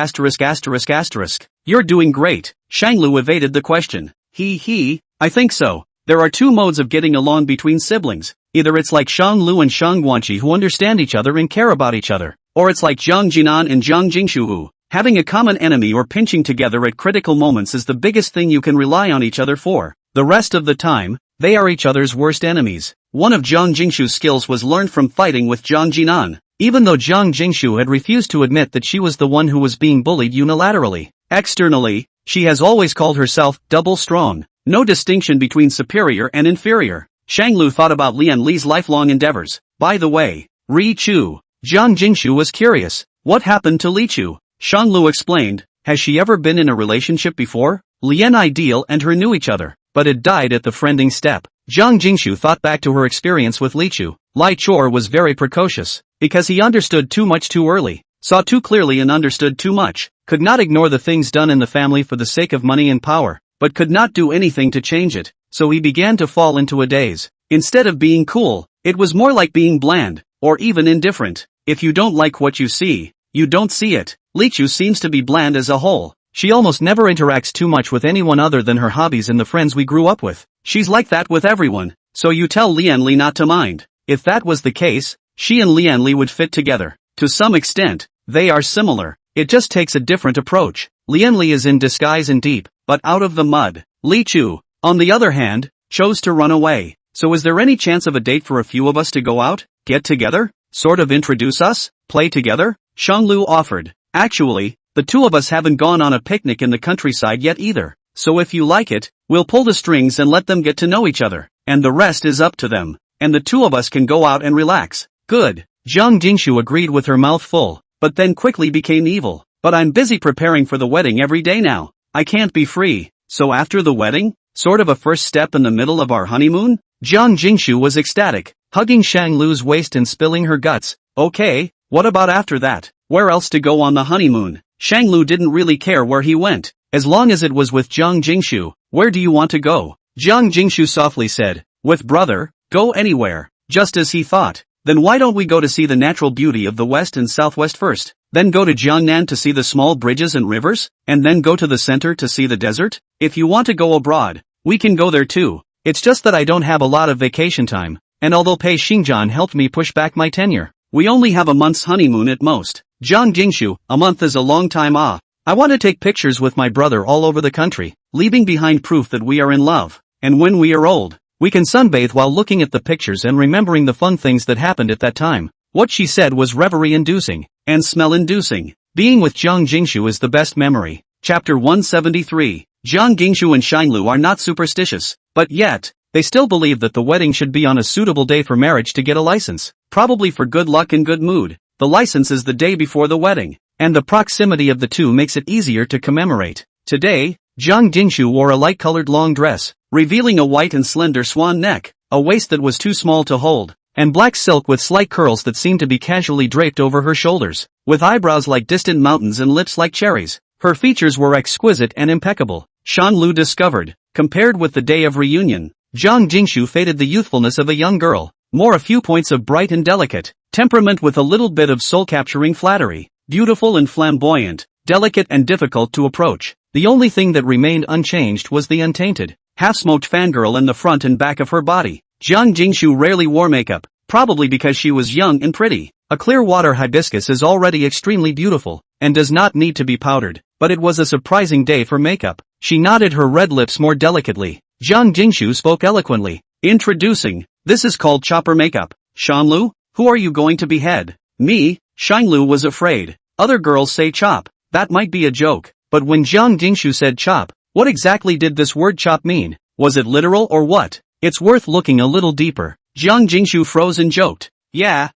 You're doing great. Shanglu evaded the question. I think so. There are two modes of getting along between siblings. Either it's like Shanglu and Shang Guanqi who understand each other and care about each other, or it's like Zhang Jinan and Zhang Jingshu who Having a common enemy or pinching together at critical moments is the biggest thing you can rely on each other for. The rest of the time, they are each other's worst enemies. One of Jiang Jingshu's skills was learned from fighting with Jiang Jinan, even though Jiang Jingshu had refused to admit that she was the one who was being bullied unilaterally. Externally, she has always called herself double strong. No distinction between superior and inferior. Shanglu thought about Lian Li's lifelong endeavors. By the way, Ri Chu. Jiang Jingshu was curious. What happened to Li Chu? Shanglu explained. Has she ever been in a relationship before? Lian Ideal and her knew each other, but it died at the friending step. Jiang Jingshu thought back to her experience with Li Chu. Lai Chor was very precocious, because he understood too much too early, saw too clearly and understood too much, could not ignore the things done in the family for the sake of money and power, but could not do anything to change it, so he began to fall into a daze. Instead of being cool, it was more like being bland, or even indifferent. If you don't like what you see, you don't see it. Li Chu seems to be bland as a whole. She almost never interacts too much with anyone other than her hobbies and the friends we grew up with. She's like that with everyone, so you tell Lian Li not to mind. If that was the case, she and Lian Li would fit together. To some extent, they are similar. It just takes a different approach. Lian Li is in disguise and deep, but out of the mud. Li Chu, on the other hand, chose to run away. So is there any chance of a date for a few of us to go out, get together, sort of introduce us, play together? Shanglu offered. Actually, the two of us haven't gone on a picnic in the countryside yet either. So if you like it, we'll pull the strings and let them get to know each other. And the rest is up to them. And the two of us can go out and relax. Good. Jiang Jingshu agreed with her mouth full, but then quickly became evil. But I'm busy preparing for the wedding every day now. I can't be free. So after the wedding, sort of a first step in the middle of our honeymoon? Jiang Jingshu was ecstatic, hugging Shanglu's waist and spilling her guts. Okay, what about after that? Where else to go on the honeymoon? Shanglu didn't really care where he went, as long as it was with Jiang Jingshu. Where do you want to go? Jiang Jingshu softly said. With brother, go anywhere. Just as he thought. Then why don't we go to see the natural beauty of the west and southwest first? Then go to Jiangnan to see the small bridges and rivers? And then go to the center to see the desert? If you want to go abroad, we can go there too. It's just that I don't have a lot of vacation time, and although Pei Xingjian helped me push back my tenure, we only have a month's honeymoon at most. Jiang Jingshu, a month is a long time. I want to take pictures with my brother all over the country, leaving behind proof that we are in love. And when we are old, we can sunbathe while looking at the pictures and remembering the fun things that happened at that time. What she said was reverie-inducing, and smell-inducing. Being with Jiang Jingshu is the best memory. Chapter 173. Jiang Jingshu and Shanglu are not superstitious, but yet, they still believe that the wedding should be on a suitable day for marriage to get a license, probably for good luck and good mood. The license is the day before the wedding, and the proximity of the two makes it easier to commemorate. Today, Jiang Jingshu wore a light-colored long dress, revealing a white and slender swan neck, a waist that was too small to hold, and black silk with slight curls that seemed to be casually draped over her shoulders, with eyebrows like distant mountains and lips like cherries. Her features were exquisite and impeccable. Shanglu discovered, compared with the day of reunion, Jiang Jingshu faded the youthfulness of a young girl, more a few points of bright and delicate temperament with a little bit of soul-capturing flattery, beautiful and flamboyant, delicate and difficult to approach. The only thing that remained unchanged was the untainted, half-smoked fangirl in the front and back of her body. Jiang Jingshu rarely wore makeup, probably because she was young and pretty. A clear water hibiscus is already extremely beautiful, and does not need to be powdered, but it was a surprising day for makeup. She nodded her red lips more delicately. Jiang Jingshu spoke eloquently. Introducing, this is called chopper makeup. Shanglu, who are you going to behead? Me? Shanglu was afraid. Other girls say chop. That might be a joke, but when Jiang Jingshu said chop, what exactly did this word chop mean? Was it literal or what? It's worth looking a little deeper. Jiang Jingshu froze and joked. Yeah,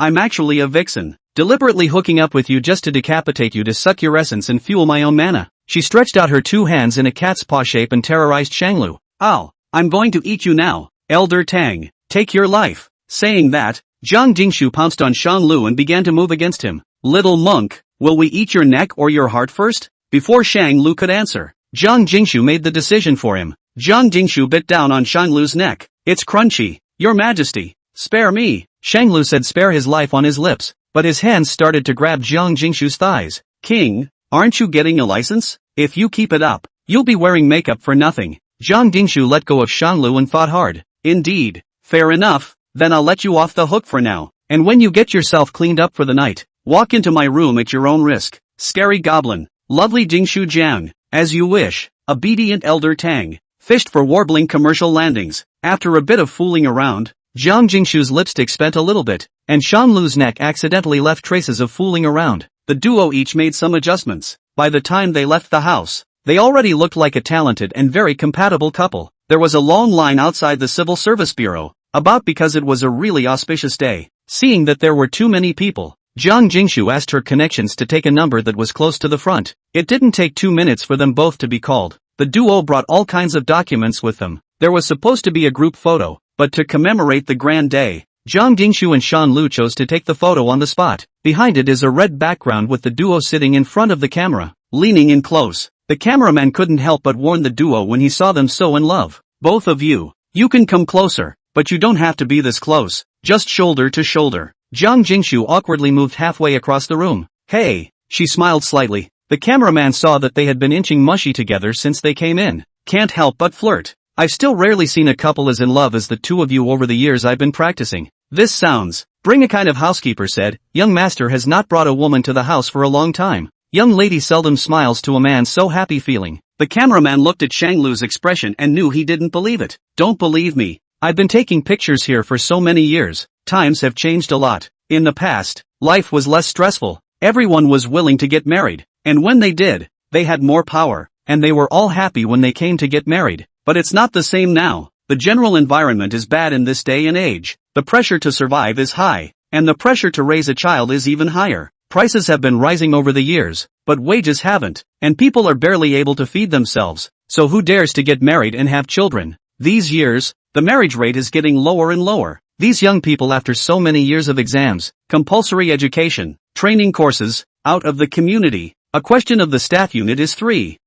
I'm actually a vixen, deliberately hooking up with you just to decapitate you to suck your essence and fuel my own mana. She stretched out her two hands in a cat's paw shape and terrorized Shanglu. Ow, I'm going to eat you now, Elder Tang, take your life. Saying that, Jiang Jingshu pounced on Shanglu and began to move against him. Little monk, will we eat your neck or your heart first? Before Shanglu could answer, Jiang Jingshu made the decision for him. Jiang Jingshu bit down on Shanglu's neck. It's crunchy, Your Majesty, spare me. Shanglu said spare his life on his lips, but his hands started to grab Jiang Jingshu's thighs. King, aren't you getting a license? If you keep it up, you'll be wearing makeup for nothing. Jiang Jingshu let go of Shanglu and fought hard. Indeed, fair enough, then I'll let you off the hook for now, and when you get yourself cleaned up for the night, walk into my room at your own risk. Scary Goblin. Lovely Jingshu Jiang. As you wish. Obedient Elder Tang. Fished for warbling commercial landings. After a bit of fooling around, Jiang Jingshu's lipstick spent a little bit, and Shanlu's neck accidentally left traces of fooling around. The duo each made some adjustments. By the time they left the house, they already looked like a talented and very compatible couple. There was a long line outside the Civil Service Bureau, about because it was a really auspicious day. Seeing that there were too many people, Jiang Jingshu asked her connections to take a number that was close to the front. It didn't take 2 minutes for them both to be called. The duo brought all kinds of documents with them. There was supposed to be a group photo, but to commemorate the grand day, Jiang Jingshu and Shanlu chose to take the photo on the spot. Behind it is a red background with the duo sitting in front of the camera, leaning in close. The cameraman couldn't help but warn the duo when he saw them so in love. Both of you can come closer, but you don't have to be this close, just shoulder to shoulder. Jiang Jingshu awkwardly moved halfway across the room. Hey, she smiled slightly. The cameraman saw that they had been inching mushy together since they came in. Can't help but flirt. I've still rarely seen a couple as in love as the two of you over the years I've been practicing. This sounds. Bring a kind of housekeeper said. Young master has not brought a woman to the house for a long time. Young lady seldom smiles to a man so happy feeling. The cameraman looked at Shanglu's expression and knew he didn't believe it. Don't believe me. I've been taking pictures here for so many years. Times have changed a lot. In the past, life was less stressful. Everyone was willing to get married. And when they did, they had more power. And they were all happy when they came to get married. But it's not the same now. The general environment is bad in this day and age. The pressure to survive is high. And the pressure to raise a child is even higher. Prices have been rising over the years, but wages haven't. And people are barely able to feed themselves. So who dares to get married and have children? These years, the marriage rate is getting lower and lower. These young people after so many years of exams, compulsory education, training courses, out of the community. A question of the staff unit is 3000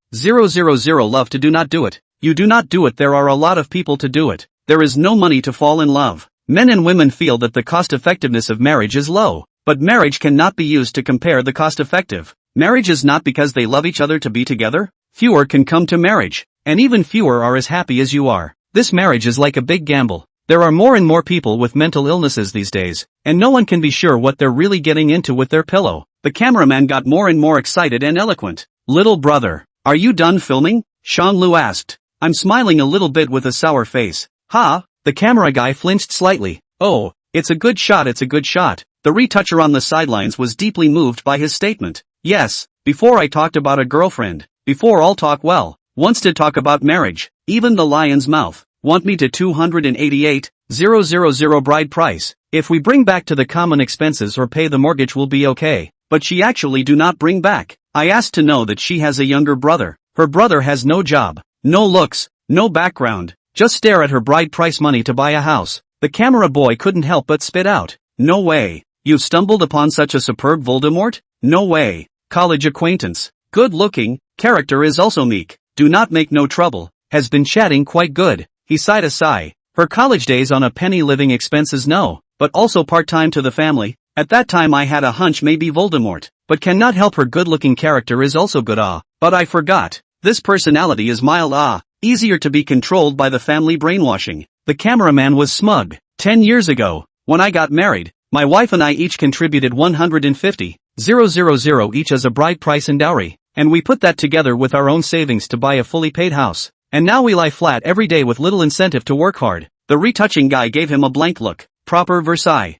love to do not do it. You do not do it. There are a lot of people to do it. There is no money to fall in love. Men and women feel that the cost effectiveness of marriage is low, but marriage cannot be used to compare the cost effective. Marriage is not because they love each other to be together. Fewer can come to marriage, and even fewer are as happy as you are. This marriage is like a big gamble. There are more and more people with mental illnesses these days, and no one can be sure what they're really getting into with their pillow. The cameraman got more and more excited and eloquent. Little brother, are you done filming? Shanglu asked. I'm smiling a little bit with a sour face. Ha, the camera guy flinched slightly. Oh, it's a good shot, it's a good shot. The retoucher on the sidelines was deeply moved by his statement. Yes, before I talked about a girlfriend. Before all talk well. Wants to talk about marriage. Even the lion's mouth. Want me to 288,000 bride price. If we bring back to the common expenses or pay the mortgage will be okay. But she actually do not bring back. I asked to know that she has a younger brother. Her brother has no job, no looks, no background. Just stare at her bride price money to buy a house. The camera boy couldn't help but spit out. No way. You've stumbled upon such a superb Voldemort? No way. College acquaintance. Good looking. Character is also meek. Do not make no trouble. Has been chatting quite good. He sighed a sigh. Her college days on a penny living expenses no, but also part-time to the family. At that time I had a hunch maybe Voldemort, but cannot help her good-looking character is also good but I forgot. This personality is mild easier to be controlled by the family brainwashing. The cameraman was smug. 10 years ago, when I got married, my wife and I each contributed 150,000 each as a bride price and dowry, and we put that together with our own savings to buy a fully paid house. And now we lie flat every day with little incentive to work hard. The retouching guy gave him a blank look. Proper Versailles.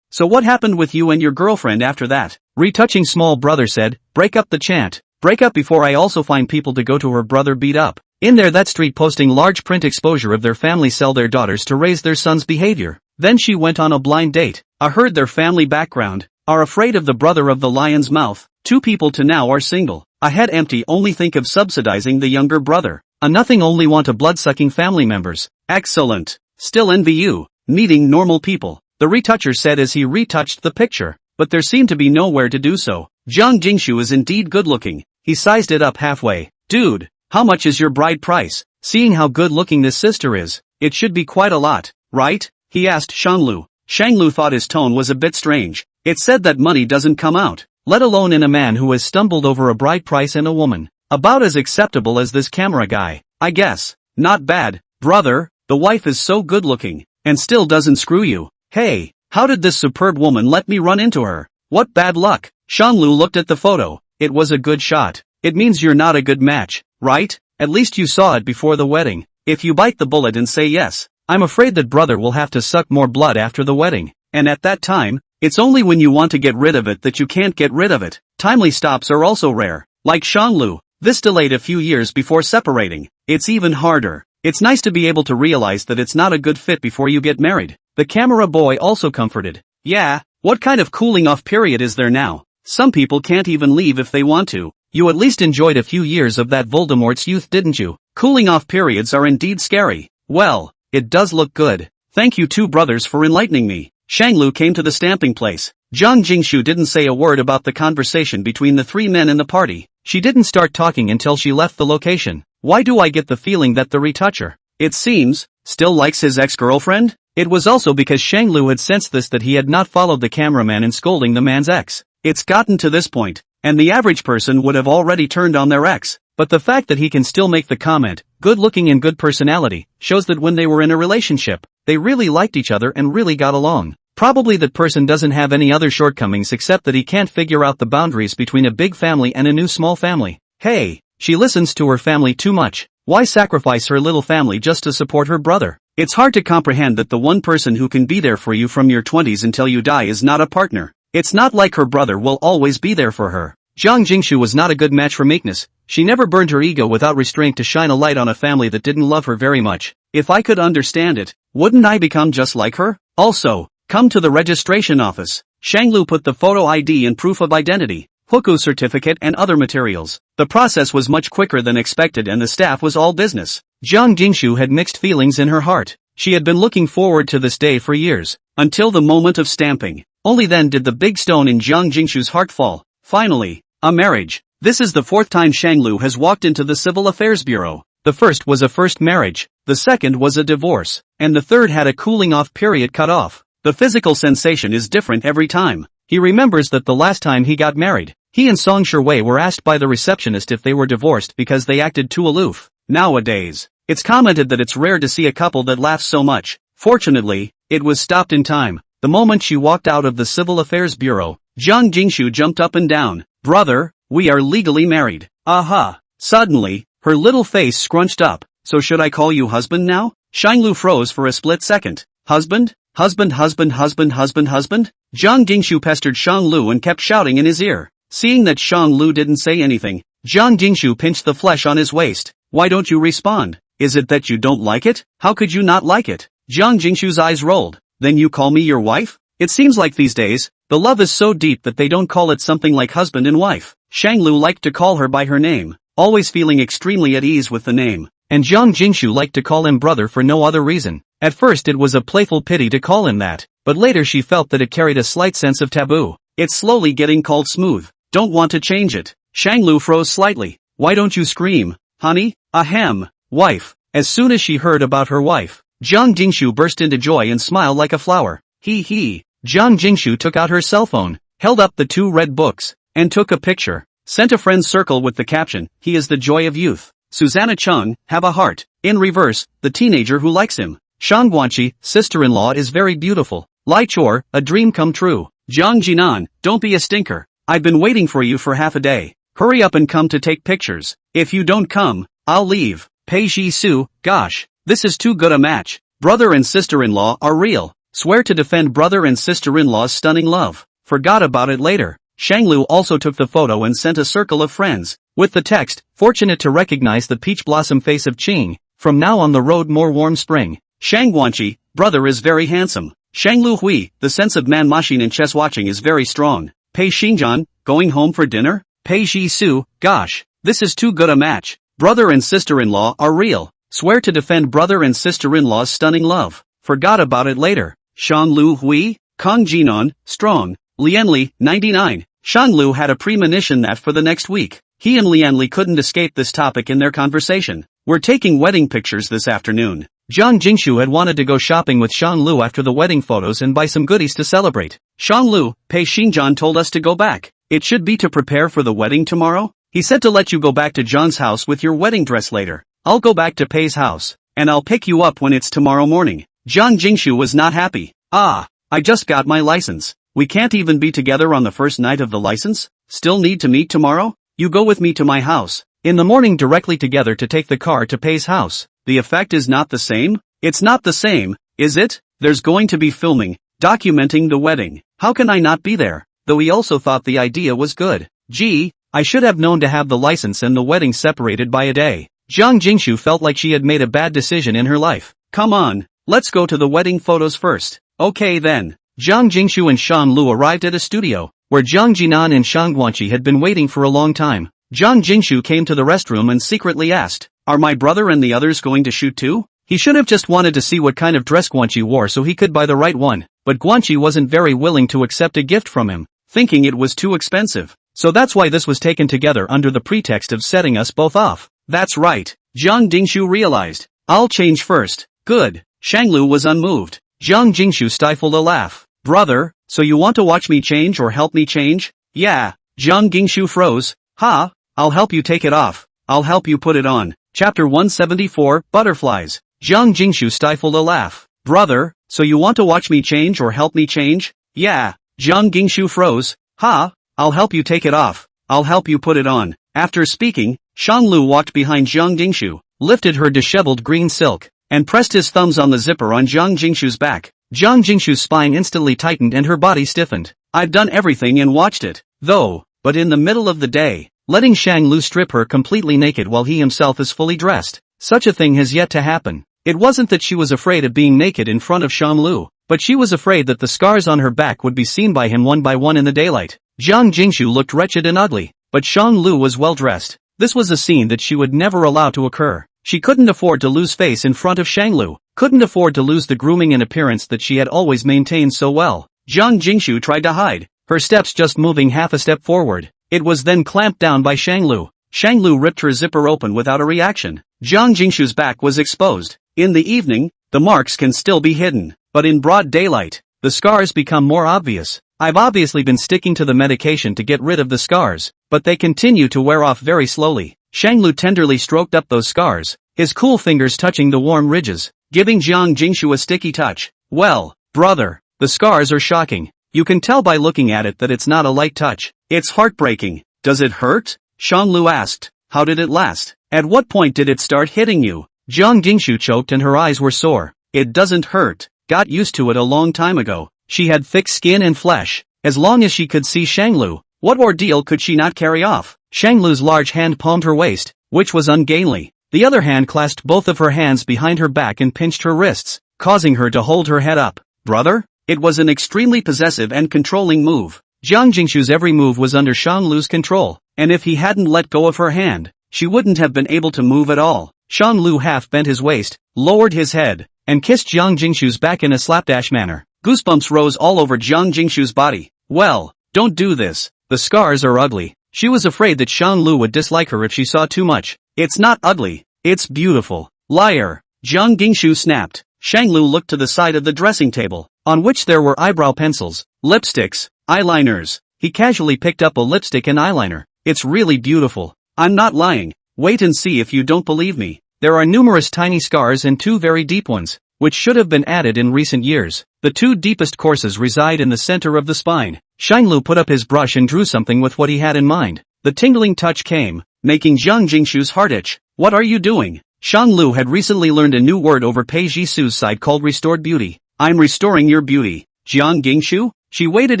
So what happened with you and your girlfriend after that? Retouching small brother said, break up the chant. Break up before I also find people to go to her brother beat up. In there that street posting large print exposure of their family sell their daughters to raise their son's behavior. Then she went on a blind date. I heard their family background. Are afraid of the brother of the lion's mouth. 2 people to now are single. A head empty only think of subsidizing the younger brother. A nothing only want a blood-sucking family members. Excellent. Still envy you. Meeting normal people. The retoucher said as he retouched the picture. But there seemed to be nowhere to do so. Jiang Jingshu is indeed good-looking. He sized it up halfway. Dude, how much is your bride price? Seeing how good-looking this sister is, it should be quite a lot, right? He asked Shanglu. Shanglu thought his tone was a bit strange. It said that money doesn't come out, let alone in a man who has stumbled over a bride price and a woman. About as acceptable as this camera guy, I guess. Not bad, brother, the wife is so good-looking, and still doesn't screw you. Hey, how did this superb woman let me run into her? What bad luck? Shanglu looked at the photo. it was a good shot. It means you're not a good match, right? At least you saw it before the wedding. If you bite the bullet and say yes, I'm afraid that brother will have to suck more blood after the wedding. And at that time, it's only when you want to get rid of it that you can't get rid of it. Timely stops are also rare. Like Shanglu, this delayed a few years before separating. It's even harder. It's nice to be able to realize that it's not a good fit before you get married. The camera boy also comforted. Yeah, what kind of cooling off period is there now? Some people can't even leave if they want to. You at least enjoyed a few years of that Voldemort's youth, didn't you? Cooling off periods are indeed scary. Well, it does look good. Thank you two brothers for enlightening me. Shanglu came to the stamping place. Zhang Jingshu didn't say a word about the conversation between the three men in the party. She didn't start talking until she left the location. Why do I get the feeling that the retoucher, it seems, still likes his ex-girlfriend? It was also because Shanglu had sensed this that he had not followed the cameraman in scolding the man's ex. It's gotten to this point, and the average person would have already turned on their ex. But the fact that he can still make the comment, good looking and good personality, shows that when they were in a relationship, they really liked each other and really got along. Probably that person doesn't have any other shortcomings except that he can't figure out the boundaries between a big family and a new small family. Hey, she listens to her family too much. Why sacrifice her little family just to support her brother? It's hard to comprehend that the one person who can be there for you from your 20s until you die is not a partner. It's not like her brother will always be there for her. Zhang Jingshu was not a good match for meekness. She never burned her ego without restraint to shine a light on a family that didn't love her very much. If I could understand it, wouldn't I become just like her? Also, come to the registration office. Shanglu put the photo ID and proof of identity, Huku certificate and other materials. The process was much quicker than expected and the staff was all business. Zhang Jingshu had mixed feelings in her heart. She had been looking forward to this day for years, until the moment of stamping. Only then did the big stone in Zhang Jingshu's heart fall. Finally, a marriage. This is the fourth time Shanglu has walked into the Civil Affairs Bureau. The first was a first marriage, the second was a divorce, and the third had a cooling off period cut off. The physical sensation is different every time. He remembers that the last time he got married, he and Song Sherwei were asked by the receptionist if they were divorced because they acted too aloof. Nowadays, it's commented that it's rare to see a couple that laughs so much. Fortunately, it was stopped in time. The moment she walked out of the Civil Affairs Bureau, Zhang Jingshu jumped up and down. Brother, we are legally married. Aha. Suddenly, her little face scrunched up. So should I call you husband now? Shanglu froze for a split second. Husband? Husband, husband, husband, husband, husband? Zhang Jingshu pestered Shanglu and kept shouting in his ear. Seeing that Shanglu didn't say anything, Zhang Jingshu pinched the flesh on his waist. Why don't you respond? Is it that you don't like it? How could you not like it? Zhang Jingshu's eyes rolled. Then you call me your wife? It seems like these days, the love is so deep that they don't call it something like husband and wife. Shanglu liked to call her by her name, always feeling extremely at ease with the name. And Zhang Jingshu liked to call him brother for no other reason. At first it was a playful pity to call him that, but later she felt that it carried a slight sense of taboo. It's slowly getting called smooth. Don't want to change it. Shanglu froze slightly. Why don't you scream, honey? Ahem, wife. As soon as she heard about her wife, Zhang Jingshu burst into joy and smiled like a flower. Hee hee. Zhang Jingshu took out her cell phone, held up the two red books, and took a picture. Sent a friend's circle with the caption, he is the joy of youth. Susanna Chung, have a heart. In reverse, the teenager who likes him. Shang Guanqi, sister-in-law is very beautiful. Lai Chor, a dream come true. Zhang Jinan, don't be a stinker. I've been waiting for you for half a day. Hurry up and come to take pictures. If you don't come, I'll leave. Pei Ji Su, gosh, this is too good a match. Brother and sister-in-law are real. Swear to defend brother and sister-in-law's stunning love. Forgot about it later. Shanglu also took the photo and sent a circle of friends, with the text, fortunate to recognize the peach blossom face of Qing, from now on the road more warm spring. Shang Guanqi, brother is very handsome. Shanglu Hui, the sense of man machine and chess watching is very strong. Pei Xinjian, going home for dinner? Pei Ji Su, gosh, this is too good a match. Brother and sister-in-law are real. Swear to defend brother and sister-in-law's stunning love. Forgot about it later. Shang Lu Hui, Kong Jinan, strong. Lianli, 99. Shanglu had a premonition that for the next week, he and Lianli couldn't escape this topic in their conversation. We're taking wedding pictures this afternoon. Zhang Jingshu had wanted to go shopping with Shanglu after the wedding photos and buy some goodies to celebrate. Shanglu, Pei Xinjian told us to go back. It should be to prepare for the wedding tomorrow? He said to let you go back to John's house with your wedding dress later. I'll go back to Pei's house, and I'll pick you up when it's tomorrow morning. Zhang Jingshu was not happy. I just got my license. We can't even be together on the first night of the license? Still need to meet tomorrow? You go with me to my house. In the morning directly together to take the car to Pei's house. The effect is not the same? It's not the same, is it? There's going to be filming, documenting the wedding. How can I not be there? Though he also thought the idea was good. Gee, I should have known to have the license and the wedding separated by a day. Jiang Jingshu felt like she had made a bad decision in her life. Come on, let's go to the wedding photos first. Okay then. Jiang Jingshu and Shan Lu arrived at a studio, where Jiang Jinan and Shang Guanqi had been waiting for a long time. Jiang Jingshu came to the restroom and secretly asked, "Are my brother and the others going to shoot too?" He should have just wanted to see what kind of dress Guanqi wore so he could buy the right one, but Guanqi wasn't very willing to accept a gift from him, thinking it was too expensive. So that's why this was taken together under the pretext of setting us both off. That's right, Jiang Jingshu realized. I'll change first. Good. Shanglu was unmoved. Jiang Jingshu stifled a laugh. Brother, so you want to watch me change or help me change? Yeah. Jiang Jingshu froze. Ha, I'll help you take it off. I'll help you put it on. Chapter 174, Butterflies. Jiang Jingshu stifled a laugh. Brother, so you want to watch me change or help me change? Yeah. Jiang Jingshu froze. Ha, I'll help you take it off. I'll help you put it on. After speaking, Shanglu walked behind Jiang Jingshu, lifted her disheveled green silk, and pressed his thumbs on the zipper on Jiang Jingshu's back. Jiang Jingshu's spine instantly tightened and her body stiffened. I've done everything and watched it, though, but in the middle of the day, letting Shanglu strip her completely naked while he himself is fully dressed. Such a thing has yet to happen. It wasn't that she was afraid of being naked in front of Shanglu, but she was afraid that the scars on her back would be seen by him one by one in the daylight. Jiang Jingshu looked wretched and ugly, but Shanglu was well dressed. This was a scene that she would never allow to occur. She couldn't afford to lose face in front of Shanglu, couldn't afford to lose the grooming and appearance that she had always maintained so well. Jiang Jingshu tried to hide, her steps just moving half a step forward. It was then clamped down by Shanglu. Shanglu ripped her zipper open without a reaction. Jiang Jingshu's back was exposed. In the evening, the marks can still be hidden, but in broad daylight, the scars become more obvious. I've obviously been sticking to the medication to get rid of the scars, but they continue to wear off very slowly. Shanglu tenderly stroked up those scars, his cool fingers touching the warm ridges, giving Jiang Jingshu a sticky touch. Well, brother, the scars are shocking. You can tell by looking at it that it's not a light touch. It's heartbreaking. Does it hurt? Shanglu asked. How did it last? At what point did it start hitting you? Jiang Jingshu choked and her eyes were sore. It doesn't hurt. Got used to it a long time ago. She had thick skin and flesh. As long as she could see Shanglu, what ordeal could she not carry off? Shanglu's large hand palmed her waist, which was ungainly. The other hand clasped both of her hands behind her back and pinched her wrists, causing her to hold her head up. Brother? It was an extremely possessive and controlling move. Jiang Jingshu's every move was under Shanglu's control, and if he hadn't let go of her hand, she wouldn't have been able to move at all. Shanglu half bent his waist, lowered his head, and kissed Jiang Jingshu's back in a slapdash manner. Goosebumps rose all over Jiang Jingshu's body. Well, don't do this. The scars are ugly. She was afraid that Shanglu would dislike her if she saw too much. It's not ugly. It's beautiful. Liar. Jiang Jingshu snapped. Shanglu looked to the side of the dressing table, on which there were eyebrow pencils, lipsticks, eyeliners. He casually picked up a lipstick and eyeliner. It's really beautiful. I'm not lying. Wait and see if you don't believe me. There are numerous tiny scars and two very deep ones, which should have been added in recent years. The two deepest courses reside in the center of the spine. Shanglu put up his brush and drew something with what he had in mind. The tingling touch came, making Jiang Jingshu's heart itch. What are you doing? Shanglu had recently learned a new word over Pei Jisu's side called restored beauty. I'm restoring your beauty. Jiang Jingshu? She waited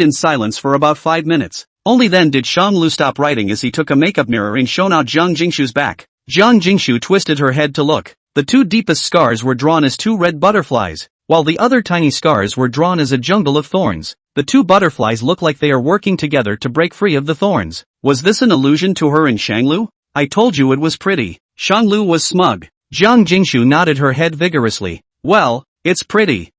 in silence for about 5 minutes. Only then did Shanglu stop writing as he took a makeup mirror and shone out Jiang Jingshu's back. Jiang Jingshu twisted her head to look. The two deepest scars were drawn as two red butterflies, while the other tiny scars were drawn as a jungle of thorns. The two butterflies look like they are working together to break free of the thorns. Was this an allusion to her and Shanglu? I told you it was pretty. Shanglu was smug. Jiang Jingshu nodded her head vigorously. Well, it's pretty.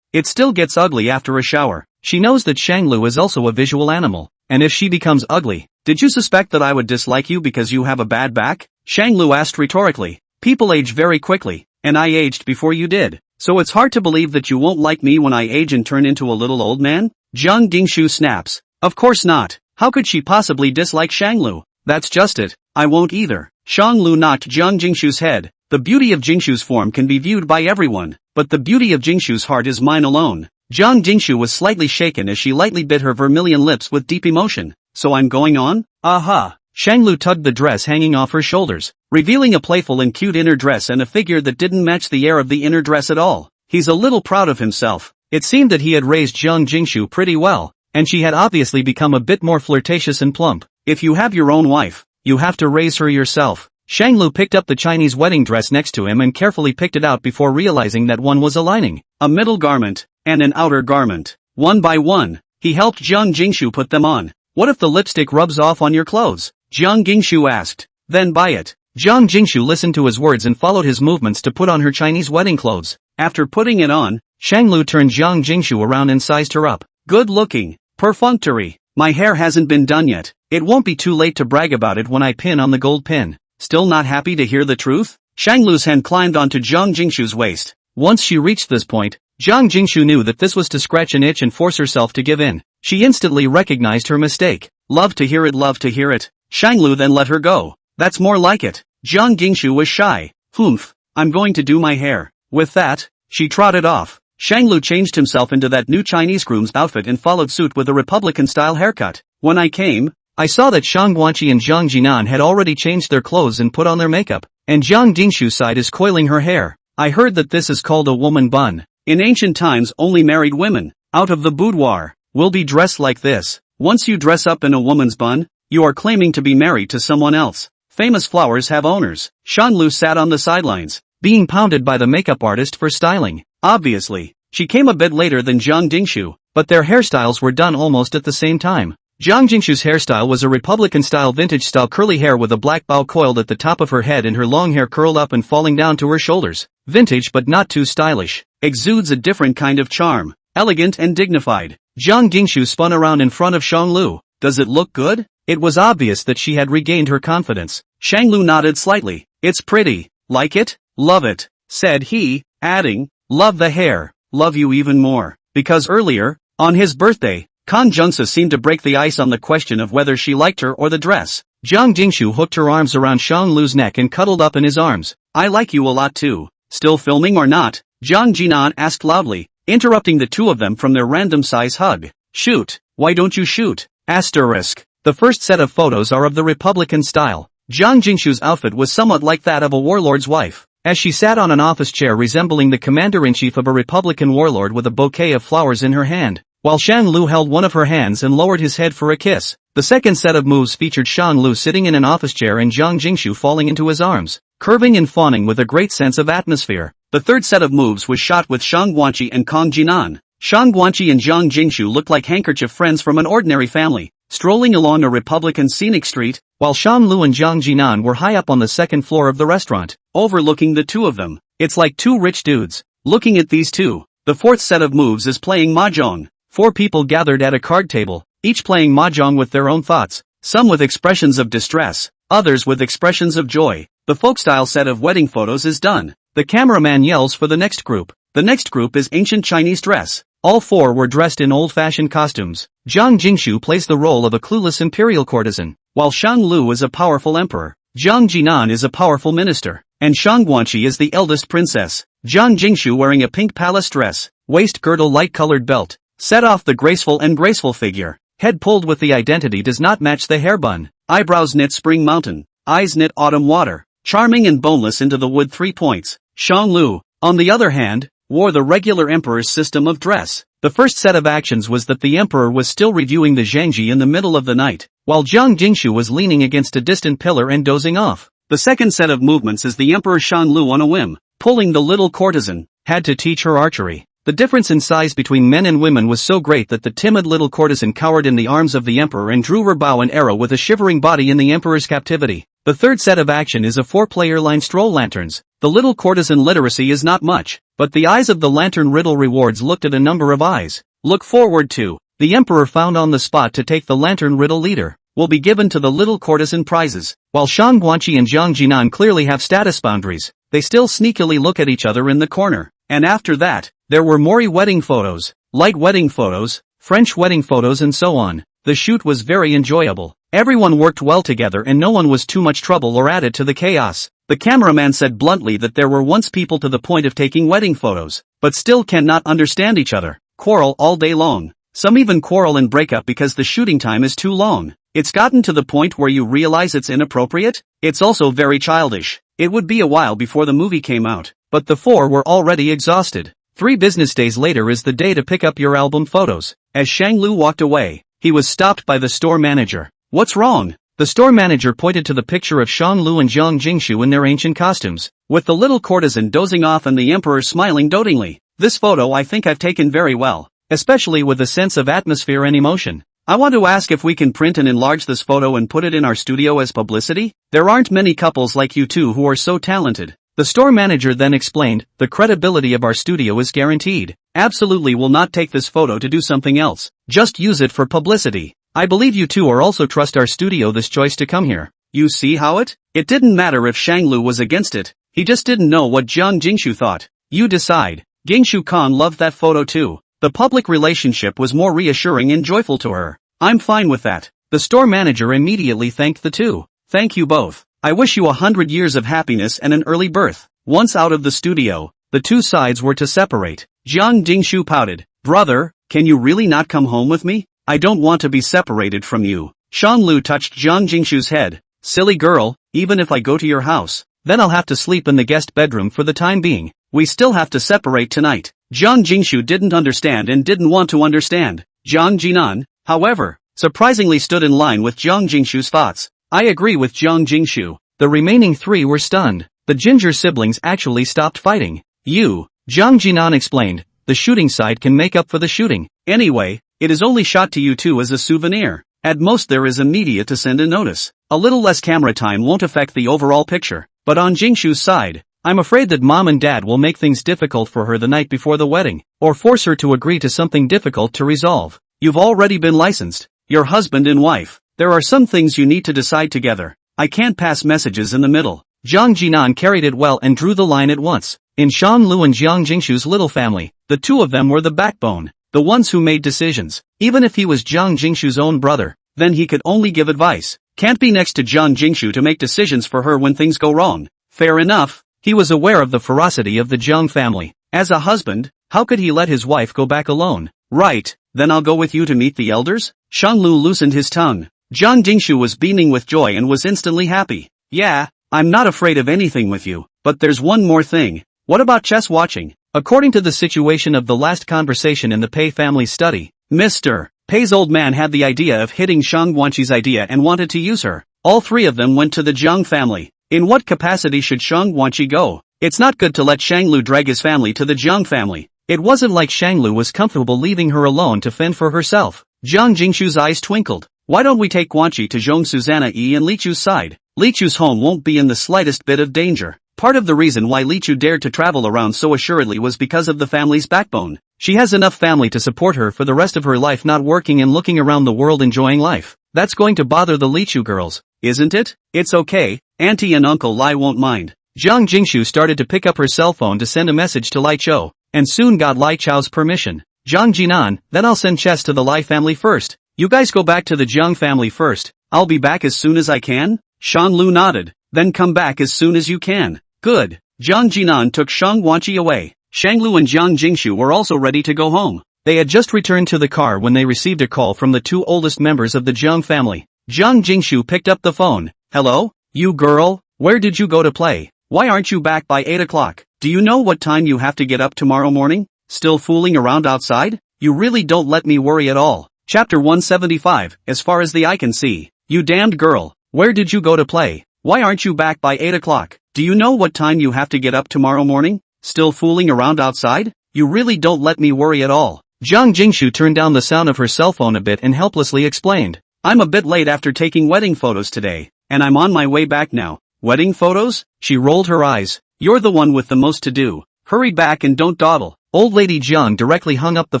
It still gets ugly after a shower. She knows that Shanglu is also a visual animal, and if she becomes ugly, did you suspect that I would dislike you because you have a bad back? Shanglu asked rhetorically. People age very quickly, and I aged before you did, so it's hard to believe that you won't like me when I age and turn into a little old man? Jiang Jingshu snaps. Of course not. How could she possibly dislike Shanglu? That's just it. I won't either. Shanglu knocked Jiang Jingshu's head. The beauty of Jingshu's form can be viewed by everyone, but the beauty of Jingshu's heart is mine alone. Jiang Jingshu was slightly shaken as she lightly bit her vermilion lips with deep emotion. so I'm going on? Aha! Shanglu tugged the dress hanging off her shoulders, revealing a playful and cute inner dress and a figure that didn't match the air of the inner dress at all. He's a little proud of himself. It seemed that he had raised Zhang Jingshu pretty well, and she had obviously become a bit more flirtatious and plump. If you have your own wife, you have to raise her yourself. Shanglu picked up the Chinese wedding dress next to him and carefully picked it out before realizing that one was a lining, a middle garment, and an outer garment. One by one, he helped Zhang Jingshu put them on. What if the lipstick rubs off on your clothes? Zhang Jingshu asked. Then buy it. Zhang Jingshu listened to his words and followed his movements to put on her Chinese wedding clothes. After putting it on, Shanglu turned Zhang Jingshu around and sized her up. Good looking. Perfunctory. My hair hasn't been done yet. It won't be too late to brag about it when I pin on the gold pin. Still not happy to hear the truth? Shanglu's hand climbed onto Zhang Jingshu's waist. Once she reached this point, Zhang Jingshu knew that this was to scratch an itch and force herself to give in. She instantly recognized her mistake. Love to hear it, love to hear it. Shanglu then let her go. That's more like it. Zhang Jingshu was shy. Humph, I'm going to do my hair. With that, she trotted off. Shanglu changed himself into that new Chinese groom's outfit and followed suit with a Republican-style haircut. When I came, I saw that Shang Guanqi and Zhang Jinan had already changed their clothes and put on their makeup, and Zhang Jingshu's side is coiling her hair. I heard that this is called a woman bun. In ancient times only married women, out of the boudoir, will be dressed like this. Once you dress up in a woman's bun, you are claiming to be married to someone else. Famous flowers have owners. Shanlu sat on the sidelines, being pounded by the makeup artist for styling. Obviously, she came a bit later than Zhang Jingshu, but their hairstyles were done almost at the same time. Zhang Jingshu's hairstyle was a Republican-style vintage-style curly hair with a black bow coiled at the top of her head and her long hair curled up and falling down to her shoulders. Vintage but not too stylish. Exudes a different kind of charm. Elegant and dignified. Zhang Jingshu spun around in front of Shanglu. Does it look good? It was obvious that she had regained her confidence. Shanglu nodded slightly. It's pretty. Like it? Love it, said he, adding, love the hair, love you even more. Because earlier, on his birthday, Kan Jungsa seemed to break the ice on the question of whether she liked her or the dress. Zhang Jingshu hooked her arms around Shanglu's neck and cuddled up in his arms. I like you a lot too. Still filming or not? Zhang Jinan asked loudly, interrupting the two of them from their random-size hug. Shoot. Why don't you shoot? Asterisk. The first set of photos are of the Republican style. Zhang Jingshu's outfit was somewhat like that of a warlord's wife, as she sat on an office chair resembling the commander-in-chief of a Republican warlord with a bouquet of flowers in her hand, while Shang Lu held one of her hands and lowered his head for a kiss. The second set of moves featured Shang Lu sitting in an office chair and Zhang Jingshu falling into his arms, curving and fawning with a great sense of atmosphere. The third set of moves was shot with Shang Guanqi and Kang Jinan. Shang Guanqi and Zhang Jingshu looked like handkerchief friends from an ordinary family, strolling along a Republican scenic street, while Shang Lu and Zhang Jinan were high up on the second floor of the restaurant, overlooking the two of them. It's like two rich dudes. Looking at these two. The fourth set of moves is playing mahjong. 4 people gathered at a card table, each playing mahjong with their own thoughts, some with expressions of distress, others with expressions of joy. The folk-style set of wedding photos is done. The cameraman yells for the next group. The next group is ancient Chinese dress. All 4 were dressed in old-fashioned costumes. Zhang Jingshu plays the role of a clueless imperial courtesan, while Shang Lu is a powerful emperor. Zhang Jinan is a powerful minister, and Shang Guanqi is the eldest princess. Zhang Jingshu wearing a pink palace dress, waist girdle light-colored belt, set off the graceful figure. Head pulled with the identity does not match the hair bun. Eyebrows knit spring mountain. Eyes knit autumn water. Charming and boneless into the wood 3 points. Shang Lu, on the other hand, wore the regular emperor's system of dress. The first set of actions was that the emperor was still reviewing the Zhangji in the middle of the night, while Zhang Jingshu was leaning against a distant pillar and dozing off. The second set of movements is the emperor Shang Lu on a whim, pulling the little courtesan, had to teach her archery. The difference in size between men and women was so great that the timid little courtesan cowered in the arms of the emperor and drew her bow and arrow with a shivering body in the emperor's captivity. The third set of action is a 4-player line stroll lanterns. The little courtesan literacy is not much, but the eyes of the lantern riddle rewards looked at a number of eyes. Look forward to. The emperor found on the spot to take the lantern riddle leader, will be given to the little courtesan prizes. While Shang Guanqi and Zhang Jinan clearly have status boundaries, they still sneakily look at each other in the corner. And after that, there were Mori wedding photos, light wedding photos, French wedding photos and so on. The shoot was very enjoyable. Everyone worked well together and no one was too much trouble or added to the chaos. The cameraman said bluntly that there were once people to the point of taking wedding photos, but still cannot understand each other, quarrel all day long. Some even quarrel and break up because the shooting time is too long. It's gotten to the point where you realize it's inappropriate? It's also very childish. It would be a while before the movie came out, but the four were already exhausted. 3 business days later is the day to pick up your album photos. As Shanglu walked away, he was stopped by the store manager. What's wrong? The store manager pointed to the picture of Shanglu and Jiang Jingshu in their ancient costumes, with the little courtesan dozing off and the emperor smiling dotingly. This photo I think I've taken very well, especially with a sense of atmosphere and emotion. I want to ask if we can print and enlarge this photo and put it in our studio as publicity? There aren't many couples like you two who are so talented. The store manager then explained, the credibility of our studio is guaranteed. Absolutely will not take this photo to do something else. Just use it for publicity. I believe you two are also trust our studio this choice to come here. You see how it? It didn't matter if Shanglu was against it. He just didn't know what Jiang Jingshu thought. You decide. Gingshu Khan loved that photo too. The public relationship was more reassuring and joyful to her. I'm fine with that. The store manager immediately thanked the two. Thank you both. I wish you 100 years of happiness and an early birth. Once out of the studio, the two sides were to separate. Jiang Jingshu pouted. Brother, can you really not come home with me? I don't want to be separated from you. Shanglu touched Jiang Jingshu's head. Silly girl, even if I go to your house, then I'll have to sleep in the guest bedroom for the time being. We still have to separate tonight. Jiang Jingshu didn't understand and didn't want to understand. Jiang Jinan, however, surprisingly stood in line with Jiang Jingshu's thoughts. I agree with Jiang Jingshu. The remaining 3 were stunned. The Ginger siblings actually stopped fighting. Jiang Jinan explained, the shooting side can make up for the shooting. Anyway, it is only shot to you two as a souvenir. At most there is a media to send a notice. A little less camera time won't affect the overall picture. But on Jingshu's side, I'm afraid that mom and dad will make things difficult for her the night before the wedding, or force her to agree to something difficult to resolve. You've already been licensed. You're husband and wife. There are some things you need to decide together. I can't pass messages in the middle. Jiang Jinan carried it well and drew the line at once. In Shanglu and Jiang Jingshu's little family, the two of them were the backbone, the ones who made decisions. Even if he was Jiang Jingshu's own brother, then he could only give advice. Can't be next to Jiang Jingshu to make decisions for her when things go wrong. Fair enough. He was aware of the ferocity of the Jiang family. As a husband, how could he let his wife go back alone? Right, then I'll go with you to meet the elders? Shanglu loosened his tongue. Jiang Jingshu was beaming with joy and was instantly happy. Yeah, I'm not afraid of anything with you, but there's one more thing. What about chess watching? According to the situation of the last conversation in the Pei family study, Mr. Pei's old man had the idea of hitting Shang Guanqi's idea and wanted to use her. All 3 of them went to the Jiang family. In what capacity should Shang Guanqi go? It's not good to let Shanglu drag his family to the Jiang family. It wasn't like Shanglu was comfortable leaving her alone to fend for herself. Jiang Jingshu's eyes twinkled. Why don't we take Guanqi to Zhong Susanna E and Li Chu's side? Li Chu's home won't be in the slightest bit of danger. Part of the reason why Li Chu dared to travel around so assuredly was because of the family's backbone. She has enough family to support her for the rest of her life, not working and looking around the world enjoying life. That's going to bother the Li Chu girls, isn't it? It's okay, Auntie and Uncle Lai won't mind. Jiang Jingshu started to pick up her cell phone to send a message to Lai Chou, and soon got Lai Chou's permission. Jiang Jinan, then I'll send chess to the Lai family first. You guys go back to the Jiang family first. I'll be back as soon as I can? Shanglu nodded. Then come back as soon as you can. Good. Jiang Jinan took Shang Guanqi away. Shanglu and Jiang Jingshu were also ready to go home. They had just returned to the car when they received a call from the 2 oldest members of the Jiang family. Jiang Jingshu picked up the phone. Hello? You girl? Where did you go to play? Why aren't you back by 8 o'clock? Do you know what time you have to get up tomorrow morning? Still fooling around outside? You really don't let me worry at all. Chapter 175, as far as the eye can see. You damned girl. Where did you go to play? Why aren't you back by 8 o'clock? Do you know what time you have to get up tomorrow morning? Still fooling around outside? You really don't let me worry at all. Jiang Jingshu turned down the sound of her cell phone a bit and helplessly explained. I'm a bit late after taking wedding photos today, and I'm on my way back now. Wedding photos? She rolled her eyes. You're the one with the most to do. Hurry back and don't dawdle. Old lady Jiang directly hung up the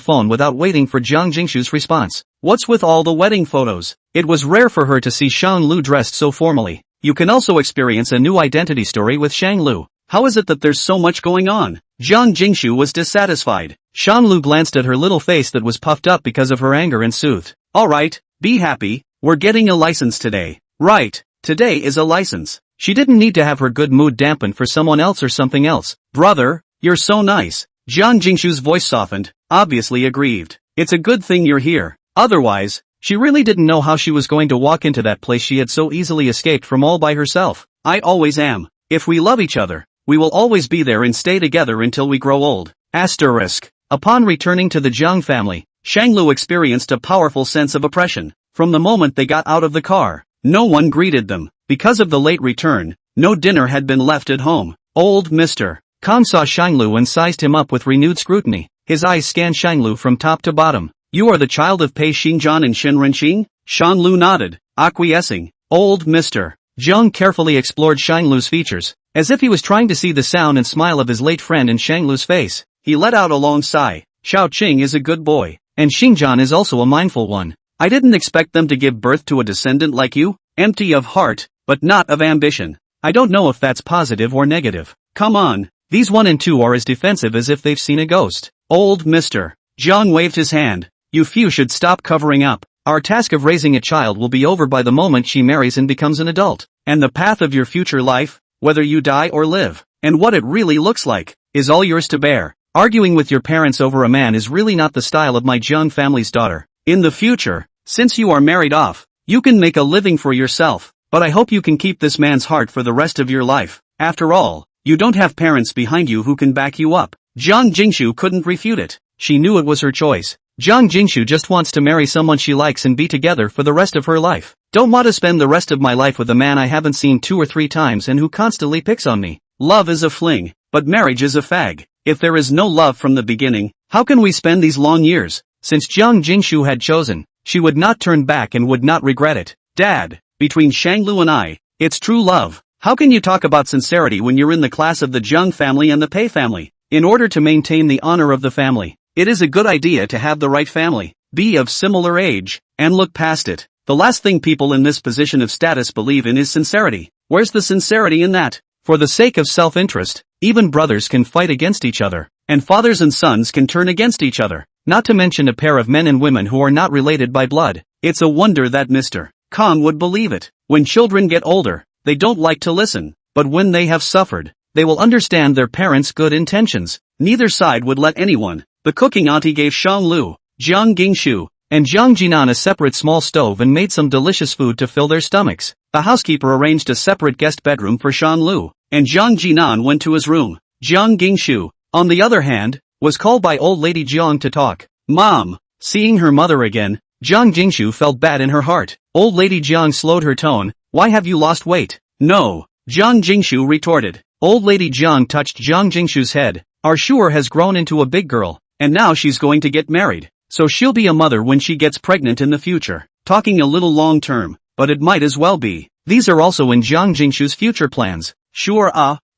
phone without waiting for Jiang Jingshu's response. What's with all the wedding photos? It was rare for her to see Shang Lu dressed so formally. You can also experience a new identity story with Shang Lu. How is it that there's so much going on? Jiang Jingshu was dissatisfied. Shang Lu glanced at her little face that was puffed up because of her anger and soothed. Alright, be happy, we're getting a license today. Right, today is a license. She didn't need to have her good mood dampened for someone else or something else. Brother, you're so nice. Jiang Jingshu's voice softened, obviously aggrieved. It's a good thing you're here. Otherwise, She really didn't know how she was going to walk into that place she had so easily escaped from all by herself. I always am. If we love each other, we will always be there and stay together until we grow old. Asterisk. Upon returning to the Jiang family, Shanglu experienced a powerful sense of oppression. From the moment they got out of the car, no one greeted them. Because of the late return, no dinner had been left at home. Old Mr. Kong saw Shanglu and sized him up with renewed scrutiny. His eyes scanned Shanglu from top to bottom. You are the child of Pei Xingjian and Shen Renqing? Shanglu nodded, acquiescing. Old Mr. Jiang carefully explored Shanglu's features, as if he was trying to see the sound and smile of his late friend in Shanglu's face. He let out a long sigh. Xiao Qing is a good boy, and Xingjian is also a mindful one. I didn't expect them to give birth to a descendant like you, empty of heart, but not of ambition. I don't know if that's positive or negative. Come on, these 1 and 2 are as defensive as if they've seen a ghost. Old Mr. Jiang waved his hand. You few should stop covering up. Our task of raising a child will be over by the moment she marries and becomes an adult. And the path of your future life, whether you die or live, and what it really looks like, is all yours to bear. Arguing with your parents over a man is really not the style of my Jiang family's daughter. In the future, since you are married off, you can make a living for yourself, but I hope you can keep this man's heart for the rest of your life. After all, you don't have parents behind you who can back you up. Jiang Jingshu couldn't refute it. She knew it was her choice. Jiang Jingshu just wants to marry someone she likes and be together for the rest of her life. Don't want to spend the rest of my life with a man I haven't seen 2 or 3 times and who constantly picks on me. Love is a fling, but marriage is a fag. If there is no love from the beginning, how can we spend these long years? Since Jiang Jingshu had chosen, she would not turn back and would not regret it. Dad, between Shanglu and I, it's true love. How can you talk about sincerity when you're in the class of the Jiang family and the Pei family? In order to maintain the honor of the family, it is a good idea to have the right family, be of similar age, and look past it. The last thing people in this position of status believe in is sincerity. Where's the sincerity in that? For the sake of self-interest, even brothers can fight against each other, and fathers and sons can turn against each other, not to mention a pair of men and women who are not related by blood. It's a wonder that Mr. Kong would believe it. When children get older, they don't like to listen, but when they have suffered, they will understand their parents' good intentions. Neither side would let anyone. The cooking auntie gave Shanglu, Jiang Gingshu, and Jiang Jinan a separate small stove and made some delicious food to fill their stomachs. The housekeeper arranged a separate guest bedroom for Shanglu, and Jiang Jinan went to his room. Jiang Gingshu, on the other hand, was called by old lady Jiang to talk. Mom, seeing her mother again, Jiang Jingshu felt bad in her heart. Old lady Jiang slowed her tone. Why have you lost weight? No, Jiang Jingshu retorted. Old lady Jiang touched Jiang Jingshu's head. Our Shuer has grown into a big girl, and now she's going to get married, so she'll be a mother when she gets pregnant in the future. Talking a little long term, but it might as well be. These are also in Jiang Jingshu's future plans. Sure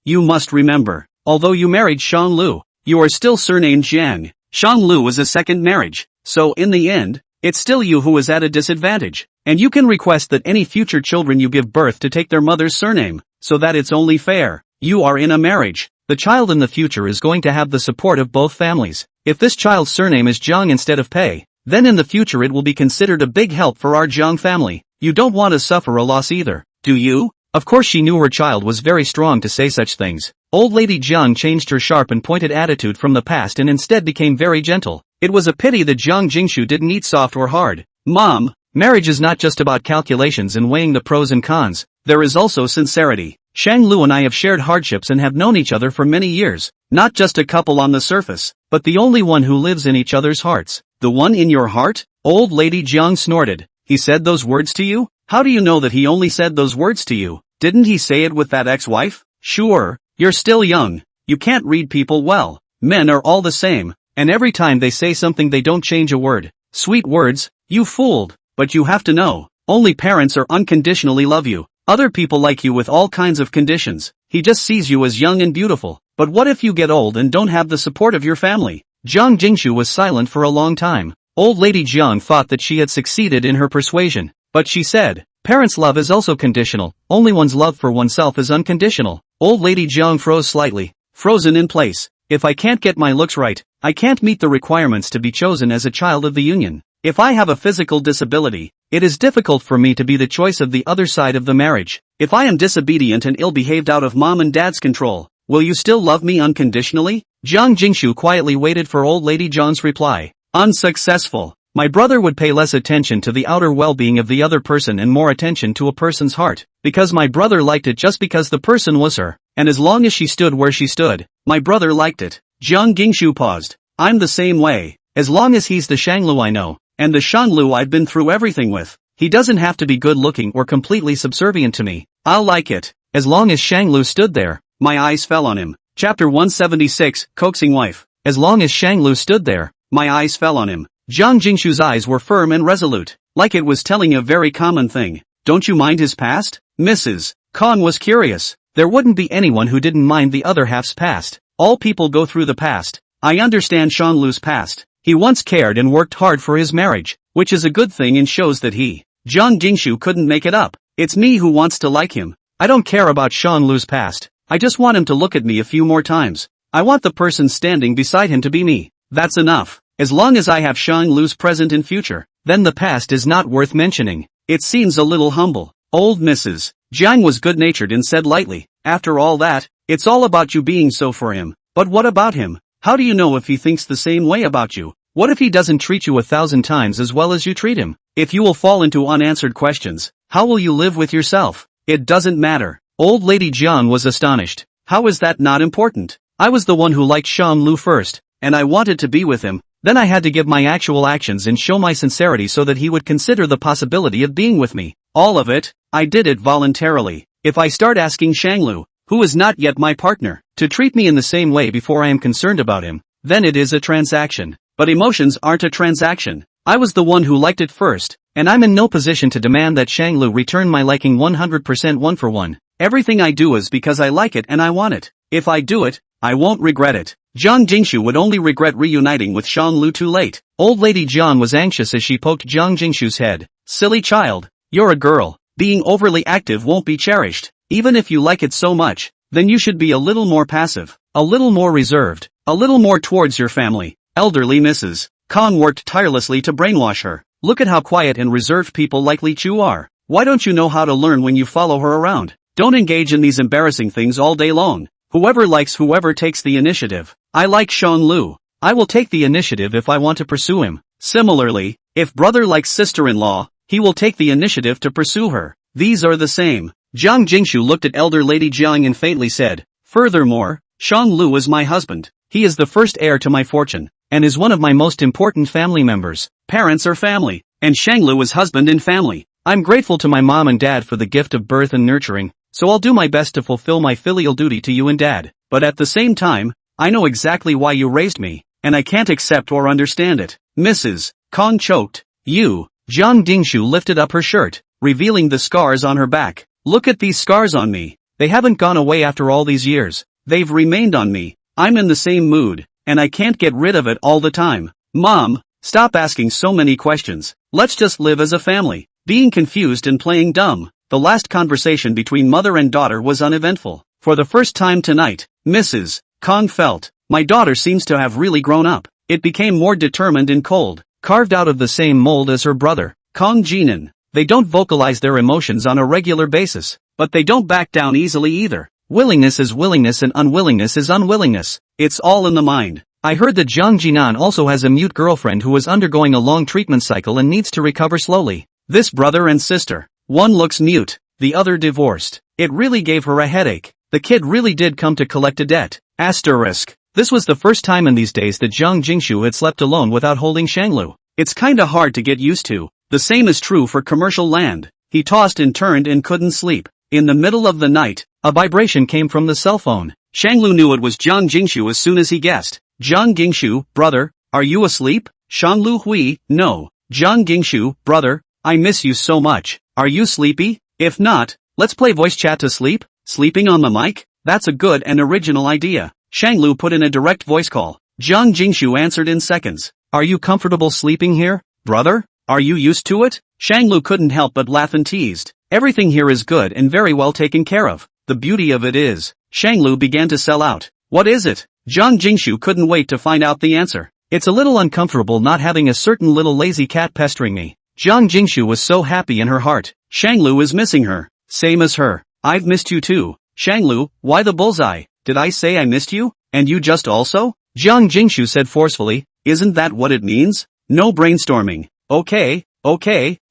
you must remember, although you married Shanglu, you are still surnamed Jiang. Shanglu was a second marriage, so in the end, it's still you who is at a disadvantage, and you can request that any future children you give birth to take their mother's surname, so that it's only fair. You are in a marriage. The child in the future is going to have the support of both families. If this child's surname is Jiang instead of Pei, then in the future it will be considered a big help for our Jiang family. You don't want to suffer a loss either, do you? Of course she knew her child was very strong to say such things. Old lady Jiang changed her sharp and pointed attitude from the past and instead became very gentle. It was a pity that Jiang Jingshu didn't eat soft or hard. Mom, marriage is not just about calculations and weighing the pros and cons. There is also sincerity. Shanglu and I have shared hardships and have known each other for many years. Not just a couple on the surface, but the only one who lives in each other's hearts. The one in your heart? Old lady Jiang snorted. He said those words to you? How do you know that he only said those words to you? Didn't he say it with that ex-wife? Sure, you're still young. You can't read people well. Men are all the same, and every time they say something they don't change a word. Sweet words, you fooled. But you have to know, only parents are unconditionally love you. Other people like you with all kinds of conditions. He just sees you as young and beautiful. But what if you get old and don't have the support of your family? Jiang Jingshu was silent for a long time. Old lady Jiang thought that she had succeeded in her persuasion, but she said, parents' love is also conditional, only one's love for oneself is unconditional. Old lady Jiang froze slightly, frozen in place. If I can't get my looks right, I can't meet the requirements to be chosen as a child of the union. If I have a physical disability, it is difficult for me to be the choice of the other side of the marriage. If I am disobedient and ill-behaved out of mom and dad's control, will you still love me unconditionally? Jiang Jingshu quietly waited for old lady Jiang's reply. Unsuccessful. My brother would pay less attention to the outer well-being of the other person and more attention to a person's heart, because my brother liked it just because the person was her, and as long as she stood where she stood, my brother liked it. Jiang Gingshu paused. I'm the same way. As long as he's the Shanglu I know, and the Shanglu I've been through everything with, he doesn't have to be good-looking or completely subservient to me. I'll like it. As long as Shanglu stood there, my eyes fell on him. Chapter 176, Coaxing Wife. As long as Shanglu stood there, my eyes fell on him. Jiang Jingshu's eyes were firm and resolute, like it was telling a very common thing. Don't you mind his past? Mrs. Kong was curious. There wouldn't be anyone who didn't mind the other half's past. All people go through the past. I understand Shanglu's past. He once cared and worked hard for his marriage, which is a good thing and shows that Jiang Jingshu couldn't make it up. It's me who wants to like him. I don't care about Shanglu's past. I just want him to look at me a few more times. I want the person standing beside him to be me. That's enough. As long as I have Shanglu's present and future, then the past is not worth mentioning. It seems a little humble. Old Mrs. Jiang was good-natured and said lightly, after all that, it's all about you being so for him. But what about him? How do you know if he thinks the same way about you? What if he doesn't treat you 1,000 times as well as you treat him? If you will fall into unanswered questions, how will you live with yourself? It doesn't matter. Old Lady Jiang was astonished. How is that not important? I was the one who liked Shanglu first, and I wanted to be with him. Then I had to give my actual actions and show my sincerity so that he would consider the possibility of being with me. All of it, I did it voluntarily. If I start asking Shanglu, who is not yet my partner, to treat me in the same way before I am concerned about him, then it is a transaction. But emotions aren't a transaction. I was the one who liked it first, and I'm in no position to demand that Shanglu return my liking 100% one for one. Everything I do is because I like it and I want it. If I do it, I won't regret it. Jiang Jingshu would only regret reuniting with Shanglu too late. Old Lady Jiang was anxious as she poked Jiang Jingshu's head. Silly child, you're a girl. Being overly active won't be cherished. Even if you like it so much, then you should be a little more passive, a little more reserved, a little more towards your family. Elderly Mrs. Kong worked tirelessly to brainwash her. Look at how quiet and reserved people like Li Chu are. Why don't you know how to learn when you follow her around? Don't engage in these embarrassing things all day long. Whoever likes whoever takes the initiative. I like Shanglu. I will take the initiative if I want to pursue him. Similarly, if brother likes sister-in-law, he will take the initiative to pursue her. These are the same. Jiang Jingshu looked at elder Lady Jiang and faintly said, furthermore, Shanglu is my husband. He is the first heir to my fortune, and is one of my most important family members. Parents are family, and Shanglu is husband and family. I'm grateful to my mom and dad for the gift of birth and nurturing, so I'll do my best to fulfill my filial duty to you and dad. But at the same time, I know exactly why you raised me, and I can't accept or understand it. Mrs. Kong choked. You. Jiang Jingshu lifted up her shirt, revealing the scars on her back. Look at these scars on me. They haven't gone away after all these years. They've remained on me. I'm in the same mood, and I can't get rid of it all the time. Mom, stop asking so many questions. Let's just live as a family. Being confused and playing dumb. The last conversation between mother and daughter was uneventful. For the first time tonight, Mrs. Kong felt, my daughter seems to have really grown up. It became more determined and cold, carved out of the same mold as her brother, Kong Jinan. They don't vocalize their emotions on a regular basis, but they don't back down easily either. Willingness is willingness and unwillingness is unwillingness. It's all in the mind. I heard that Jiang Jinan also has a mute girlfriend who is undergoing a long treatment cycle and needs to recover slowly. This brother and sister. One looks mute, the other divorced. It really gave her a headache. The kid really did come to collect a debt. Asterisk. This was the first time in these days that Jiang Jingshu had slept alone without holding Shanglu. It's kinda hard to get used to. The same is true for commercial land. He tossed and turned and couldn't sleep. In the middle of the night, a vibration came from the cell phone. Shanglu knew it was Jiang Jingshu as soon as he guessed. Jiang Jingshu, brother, are you asleep? Shanglu Hui, no. Jiang Jingshu, brother, I miss you so much. Are you sleepy? If not, let's play voice chat to sleep. Sleeping on the mic? That's a good and original idea. Shanglu put in a direct voice call. Jiang Jingshu answered in seconds. Are you comfortable sleeping here, brother? Are you used to it? Shanglu couldn't help but laugh and teased. Everything here is good and very well taken care of. The beauty of it is, Shanglu began to sell out. What is it? Jiang Jingshu couldn't wait to find out the answer. It's a little uncomfortable not having a certain little lazy cat pestering me. Jiang Jingshu was so happy in her heart. Shanglu is missing her. Same as her. I've missed you too. Shanglu, why the bullseye? Did I say I missed you? And you just also? Jiang Jingshu said forcefully. Isn't that what it means? No brainstorming. Okay,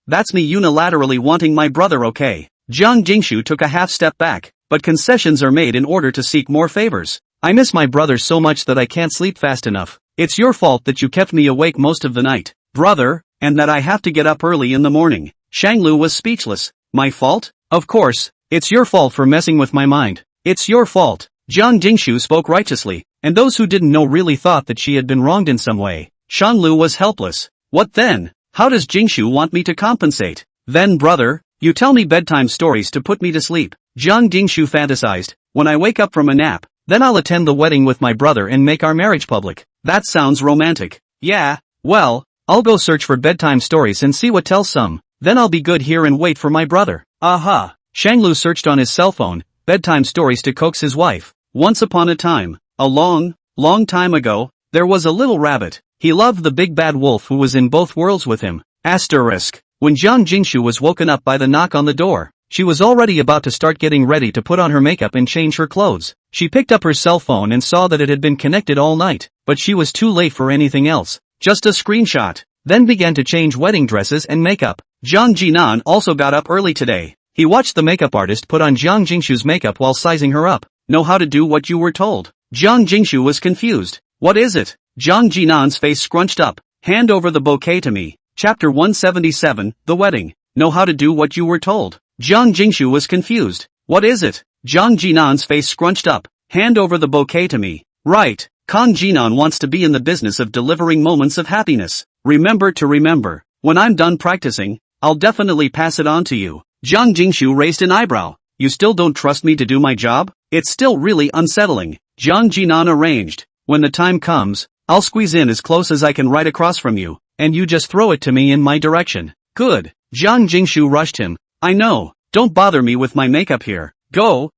that's me unilaterally wanting my brother, okay. Jiang Jingshu took a half step back, but concessions are made in order to seek more favors. I miss my brother so much that I can't sleep fast enough. It's your fault that you kept me awake most of the night, brother, and that I have to get up early in the morning. Shanglu was speechless. My fault? Of course, it's your fault for messing with my mind. It's your fault. Jiang Jingshu spoke righteously, and those who didn't know really thought that she had been wronged in some way. Shanglu was helpless. What then? How does Jingshu want me to compensate? Then brother, you tell me bedtime stories to put me to sleep. Jiang Jingshu fantasized. When I wake up from a nap, then I'll attend the wedding with my brother and make our marriage public. That sounds romantic. Yeah, well, I'll go search for bedtime stories and see what tells some. Then I'll be good here and wait for my brother. Aha! Shanglu searched on his cell phone, bedtime stories to coax his wife. Once upon a time, a long time ago, there was a little rabbit. He loved the big bad wolf who was in both worlds with him. Asterisk. When Jiang Jingshu was woken up by the knock on the door, she was already about to start getting ready to put on her makeup and change her clothes. She picked up her cell phone and saw that it had been connected all night, but she was too late for anything else. Just a screenshot. Then began to change wedding dresses and makeup. Jiang Jinan also got up early today. He watched the makeup artist put on Jiang Jingshu's makeup while sizing her up. Know how to do what you were told. Jiang Jingshu was confused. What is it? Jiang Jinan's face scrunched up. Hand over the bouquet to me. Chapter 177, The Wedding. Know how to do what you were told. Jiang Jingshu was confused. What is it? Jiang Jinan's face scrunched up. Hand over the bouquet to me. Right. Kang Jinan wants to be in the business of delivering moments of happiness. Remember to remember. When I'm done practicing, I'll definitely pass it on to you. Jiang Jingshu raised an eyebrow. You still don't trust me to do my job? It's still really unsettling. Jiang Jinan arranged. When the time comes, I'll squeeze in as close as I can right across from you, and you just throw it to me in my direction. Good. Jiang Jingshu rushed him. I know. Don't bother me with my makeup here. Go.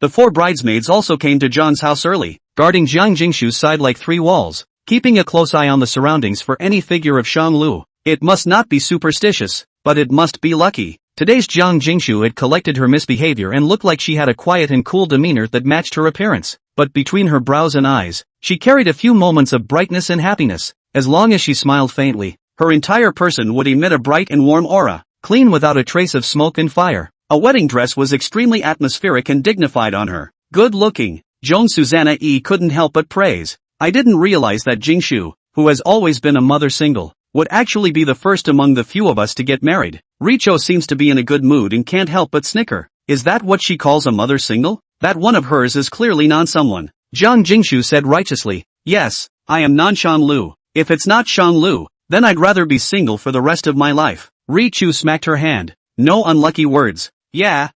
The four bridesmaids also came to Jiang's house early, guarding Jiang Jingshu's side like three walls, keeping a close eye on the surroundings for any figure of Shanglu. It must not be superstitious, but it must be lucky. Today's Jiang Jingshu had collected her misbehavior and looked like she had a quiet and cool demeanor that matched her appearance, but between her brows and eyes, she carried a few moments of brightness and happiness. As long as she smiled faintly, her entire person would emit a bright and warm aura, clean without a trace of smoke and fire. A wedding dress was extremely atmospheric and dignified on her. Good looking. Joan Susanna couldn't help but praise. I didn't realize that Jingshu, who has always been a mother single, would actually be the first among the few of us to get married. Richo seems to be in a good mood and can't help but snicker. Is that what she calls a mother single? That one of hers is clearly non-someone. Jiang Jingshu said righteously. Yes, I am non-Shanglu. If it's not Shanglu, then I'd rather be single for the rest of my life. Richu smacked her hand. No unlucky words. Yeah,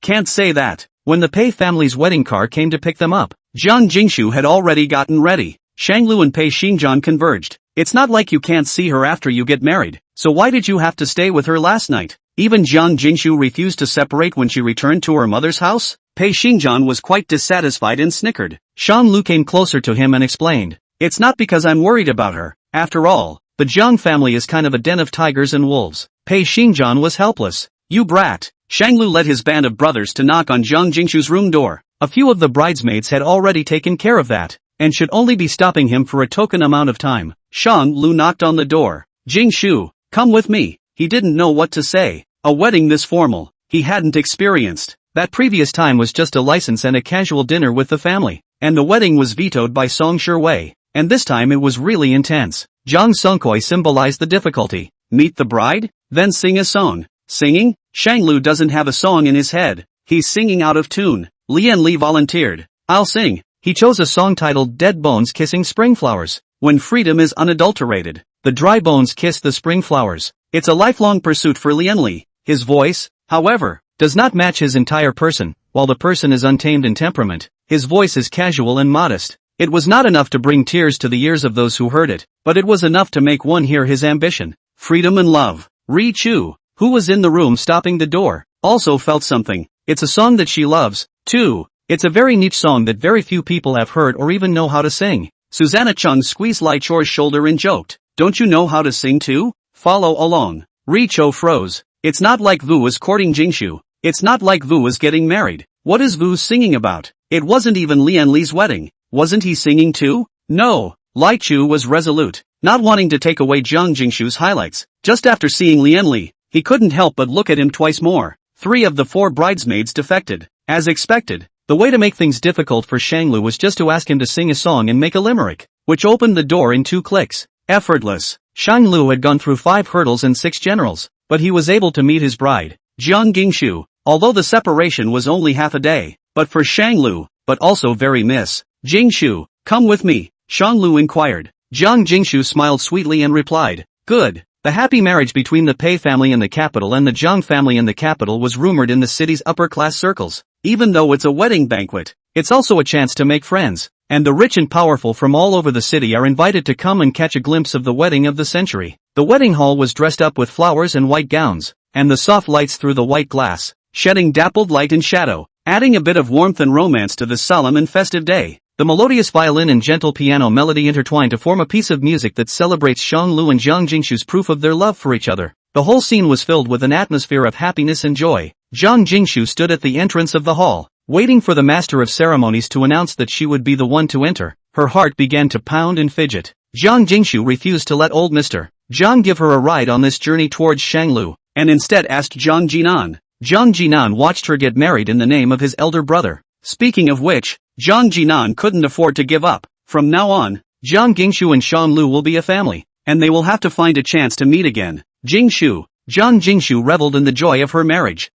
can't say that. When the Pei family's wedding car came to pick them up, Jiang Jingshu had already gotten ready. Shanglu and Pei Xingjian converged. It's not like you can't see her after you get married, so why did you have to stay with her last night? Even Jiang Jingshu refused to separate when she returned to her mother's house? Pei Xingjian was quite dissatisfied and snickered. Shanglu came closer to him and explained. It's not because I'm worried about her. After all, the Jiang family is kind of a den of tigers and wolves. Pei Xingjian was helpless. You brat. Shanglu led his band of brothers to knock on Jiang Jingshu's room door. A few of the bridesmaids had already taken care of that, and should only be stopping him for a token amount of time. Shanglu knocked on the door. Jingshu, come with me. He didn't know what to say. A wedding this formal, he hadn't experienced. That previous time was just a license and a casual dinner with the family, and the wedding was vetoed by Song Shiwei. And this time it was really intense. Zhang Songkoi symbolized the difficulty. Meet the bride? Then sing a song. Singing? Shanglu doesn't have a song in his head. He's singing out of tune. Lian Li volunteered. I'll sing. He chose a song titled Dead Bones Kissing Spring Flowers. When freedom is unadulterated, the dry bones kiss the spring flowers. It's a lifelong pursuit for Lian Li. His voice, however, does not match his entire person. While the person is untamed in temperament, his voice is casual and modest. It was not enough to bring tears to the ears of those who heard it, but it was enough to make one hear his ambition. Freedom and love. Ri Chu, who was in the room stopping the door, also felt something. It's a song that she loves, too. It's a very niche song that very few people have heard or even know how to sing. Susanna Chung squeezed Lai Cho's shoulder and joked. Don't you know how to sing too? Follow along. Ri Cho froze. It's not like Vu was courting Jingshu. It's not like Vu was getting married. What is Vu singing about? It wasn't even Lian Li's wedding. Wasn't he singing too? No, Lai Chu was resolute, not wanting to take away Jiang Jingshu's highlights. Just after seeing Lian Li, he couldn't help but look at him twice more. 3 of the 4 bridesmaids defected. As expected, the way to make things difficult for Shanglu was just to ask him to sing a song and make a limerick, which opened the door in 2 clicks. Effortless. Shanglu had gone through 5 hurdles and 6 generals, but he was able to meet his bride, Jiang Jingshu, although the separation was only half a day. But for Shanglu, but also very Miss Jingshu, come with me, Shanglu inquired. Jiang Jingshu smiled sweetly and replied, good. The happy marriage between the Pei family in the capital and the Jiang family in the capital was rumored in the city's upper-class circles. Even though it's a wedding banquet, it's also a chance to make friends, and the rich and powerful from all over the city are invited to come and catch a glimpse of the wedding of the century. The wedding hall was dressed up with flowers and white gowns, and the soft lights through the white glass, shedding dappled light and shadow, adding a bit of warmth and romance to this solemn and festive day. The melodious violin and gentle piano melody intertwine to form a piece of music that celebrates Shanglu and Jiang Jingshu's proof of their love for each other. The whole scene was filled with an atmosphere of happiness and joy. Jiang Jingshu stood at the entrance of the hall, waiting for the master of ceremonies to announce that she would be the one to enter. Her heart began to pound and fidget. Jiang Jingshu refused to let old Mr. Jiang give her a ride on this journey towards Shanglu, and instead asked Jiang Jinan. Jiang Jinan watched her get married in the name of his elder brother. Speaking of which, Jiang Jinan couldn't afford to give up. From now on, Jiang Jingshu and Shanglu will be a family, and they will have to find a chance to meet again. Jingshu. Jiang Jingshu reveled in the joy of her marriage.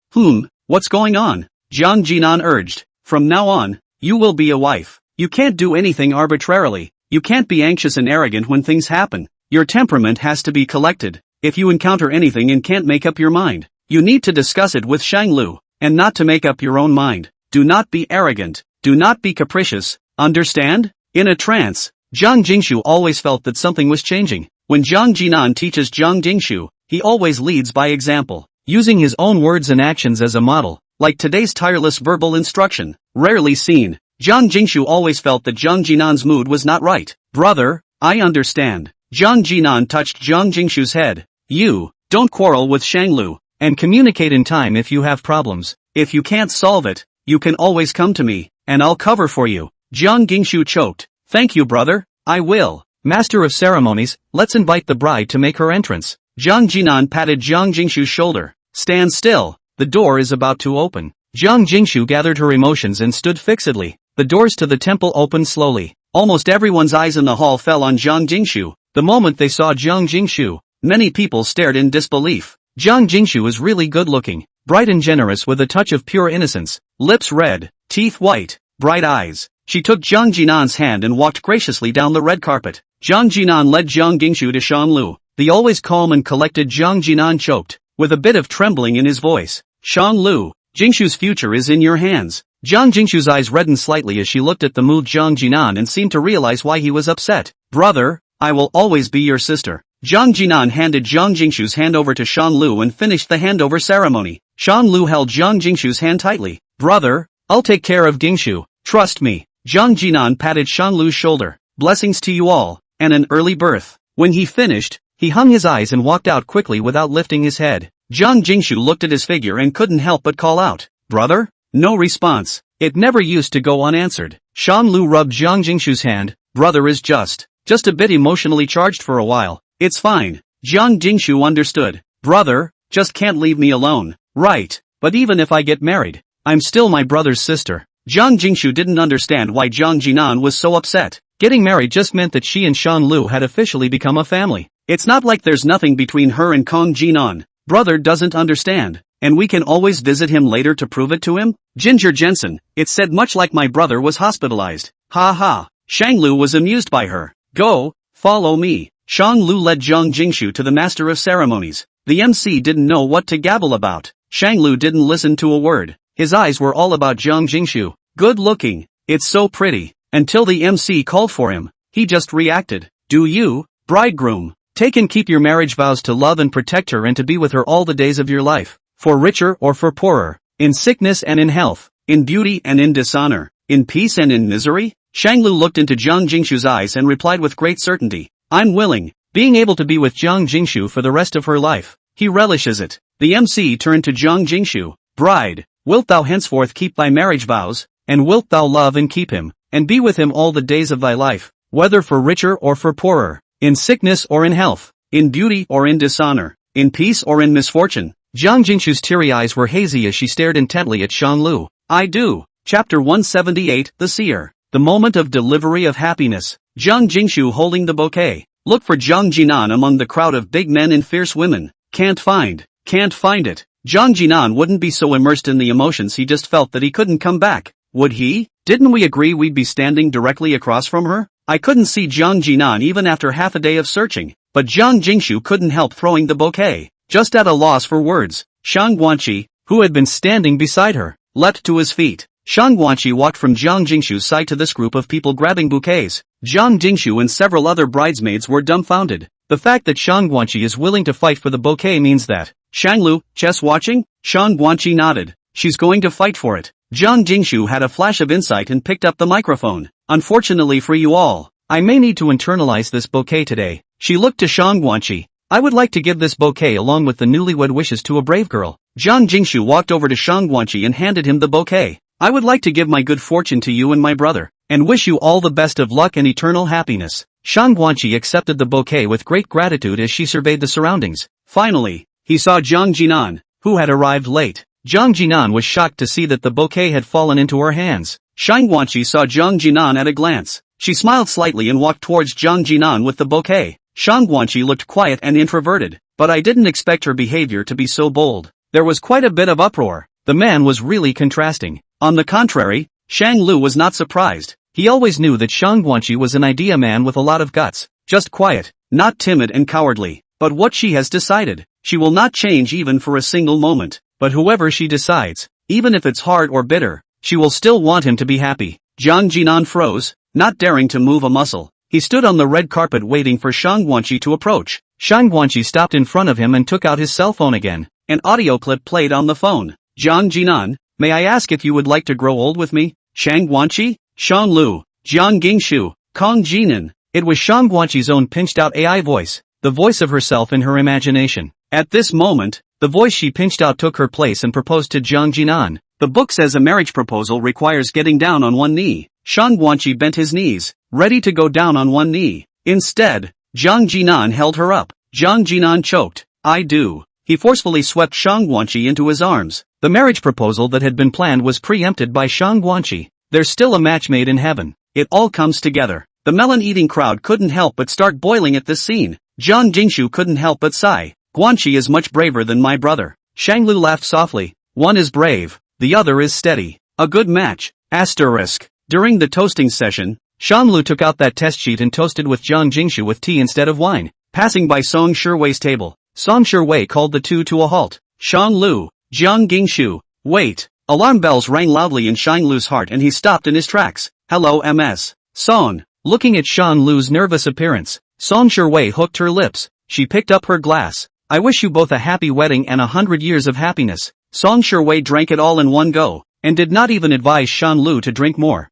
What's going on? Jiang Jinan urged. From now on, you will be a wife. You can't do anything arbitrarily. You can't be anxious and arrogant when things happen. Your temperament has to be collected. If you encounter anything and can't make up your mind, you need to discuss it with Shanglu, and not to make up your own mind. Do not be arrogant. Do not be capricious. Understand? In a trance, Jiang Jingshu always felt that something was changing. When Jiang Jinan teaches Jiang Jingshu, he always leads by example, using his own words and actions as a model, like today's tireless verbal instruction, rarely seen. Jiang Jingshu always felt that Jiang Jinan's mood was not right. Brother, I understand. Jiang Jinan touched Jiang Jingshu's head. You, don't quarrel with Shanglu, and communicate in time if you have problems. If you can't solve it, you can always come to me, and I'll cover for you. Jiang Jingshu choked. Thank you, brother. I will. Master of ceremonies, let's invite the bride to make her entrance. Jiang Jinan patted Jiang Jingshu's shoulder. Stand still. The door is about to open. Jiang Jingshu gathered her emotions and stood fixedly. The doors to the temple opened slowly. Almost everyone's eyes in the hall fell on Jiang Jingshu. The moment they saw Jiang Jingshu, many people stared in disbelief. Jiang Jingshu is really good looking, bright and generous with a touch of pure innocence, lips red, teeth white, bright eyes. She took Jiang Jinan's hand and walked graciously down the red carpet. Jiang Jinan led Jiang Jingshu to Shanglu. The always calm and collected Jiang Jinan choked, with a bit of trembling in his voice. Shanglu, Jingshu's future is in your hands. Jiang Jingshu's eyes reddened slightly as she looked at the moved Jiang Jinan and seemed to realize why he was upset. Brother, I will always be your sister. Jiang Jinan handed Jiang Jingshu's hand over to Shanglu and finished the handover ceremony. Shanglu held Jiang Jingshu's hand tightly. Brother, I'll take care of Jingshu. Trust me. Jiang Jinan patted Shanglu's shoulder. Blessings to you all, and an early birth. When he finished, he hung his eyes and walked out quickly without lifting his head. Jiang Jingshu looked at his figure and couldn't help but call out, Brother? No response. It never used to go unanswered. Shanglu rubbed Jiang Jingshu's hand. Brother is just a bit emotionally charged for a while. It's fine. Jiang Jingshu understood. Brother, just can't leave me alone. Right, but even if I get married, I'm still my brother's sister. Jiang Jingshu didn't understand why Jiang Jinan was so upset. Getting married just meant that she and Shanglu had officially become a family. It's not like there's nothing between her and Kong Jinan. Brother doesn't understand, and we can always visit him later to prove it to him? Ginger Jensen, it said much like my brother was hospitalized. Ha ha. Shanglu was amused by her. Go, follow me. Shanglu led Jiang Jingshu to the master of ceremonies. The MC didn't know what to gabble about. Shanglu didn't listen to a word. His eyes were all about Jiang Jingshu. Good looking. It's so pretty. Until the MC called for him, he just reacted. Do you, bridegroom, take and keep your marriage vows to love and protect her and to be with her all the days of your life, for richer or for poorer, in sickness and in health, in beauty and in dishonor, in peace and in misery? Shanglu looked into Jiang Jingshu's eyes and replied with great certainty. I'm willing, being able to be with Jiang Jingshu for the rest of her life. He relishes it. The MC turned to Jiang Jingshu. Bride, wilt thou henceforth keep thy marriage vows, and wilt thou love and keep him, and be with him all the days of thy life? whether for richer or for poorer, in sickness or in health, in beauty or in dishonor, in peace or in misfortune. Jiang Jingshu's teary eyes were hazy as she stared intently at Shang Lu. I do. Chapter 178, The Seer. The moment of delivery of happiness. Jiang Jingshu holding the bouquet. Look for Jiang Jinan among the crowd of big men and fierce women. Can't find it. Jiang Jinan wouldn't be so immersed in the emotions he just felt that he couldn't come back, would he? Didn't we agree we'd be standing directly across from her? I couldn't see Jiang Jinan even after half a day of searching, but Jiang Jingshu couldn't help throwing the bouquet, just at a loss for words. Shang Guanqi, who had been standing beside her, leapt to his feet. Shang Guanqi walked from Jiang Jingshu's side to this group of people grabbing bouquets. Jiang Jingshu and several other bridesmaids were dumbfounded. The fact that Shang Guanqi is willing to fight for the bouquet means that, Shang Lu, chess watching? Shang Guanqi nodded. She's going to fight for it. Jiang Jingshu had a flash of insight and picked up the microphone. Unfortunately for you all, I may need to internalize this bouquet today. She looked to Shang Guanqi. I would like to give this bouquet along with the newlywed wishes to a brave girl. Jiang Jingshu walked over to Shang Guanqi and handed him the bouquet. I would like to give my good fortune to you and my brother, and wish you all the best of luck and eternal happiness. Shang Guanqi accepted the bouquet with great gratitude as she surveyed the surroundings. Finally, he saw Jiang Jinan, who had arrived late. Jiang Jinan was shocked to see that the bouquet had fallen into her hands. Shang Guanqi saw Jiang Jinan at a glance. She smiled slightly and walked towards Jiang Jinan with the bouquet. Shang Guanqi looked quiet and introverted, but I didn't expect her behavior to be so bold. There was quite a bit of uproar. The man was really contrasting. On the contrary, Shang Lu was not surprised. He always knew that Shang Guanqi was an idea man with a lot of guts, just quiet, not timid and cowardly. But what she has decided, she will not change even for a single moment. But whoever she decides, even if it's hard or bitter, she will still want him to be happy. Jiang Jinan froze, not daring to move a muscle. He stood on the red carpet waiting for Shang Guanqi to approach. Shang Guanqi stopped in front of him and took out his cell phone again. An audio clip played on the phone. Jiang Jinan, may I ask if you would like to grow old with me? Shang Guanqi? Shang Lu, Jiang Jingshu, Kong Jinan. It was Shang Guanqi's own pinched-out AI voice, the voice of herself in her imagination. At this moment, the voice she pinched out took her place and proposed to Jiang Jinan. The book says a marriage proposal requires getting down on one knee. Shang Guanqi bent his knees, ready to go down on one knee. Instead, Jiang Jinan held her up. Jiang Jinan choked. I do. He forcefully swept Shang Guanqi into his arms. The marriage proposal that had been planned was preempted by Shang Guanqi. There's still a match made in heaven. It all comes together. The melon-eating crowd couldn't help but start boiling at this scene. Jiang Jingshu couldn't help but sigh. Guanqi is much braver than my brother. Shang Lu laughed softly. One is brave, the other is steady. A good match. Asterisk. During the toasting session, Shang Lu took out that test sheet and toasted with Jiang Jingshu with tea instead of wine. Passing by Song Shiwei's table, Song Shiwei called the two to a halt. Shang Lu, Jiang Jingshu, wait. Alarm bells rang loudly in Shang Lu's heart and he stopped in his tracks. Hello MS. Song. Looking at Shang Lu's nervous appearance, Song Shiwei hooked her lips. She picked up her glass. I wish you both a happy wedding and 100 years of happiness. Song Shiwei drank it all in one go, and did not even advise Shang Lu to drink more.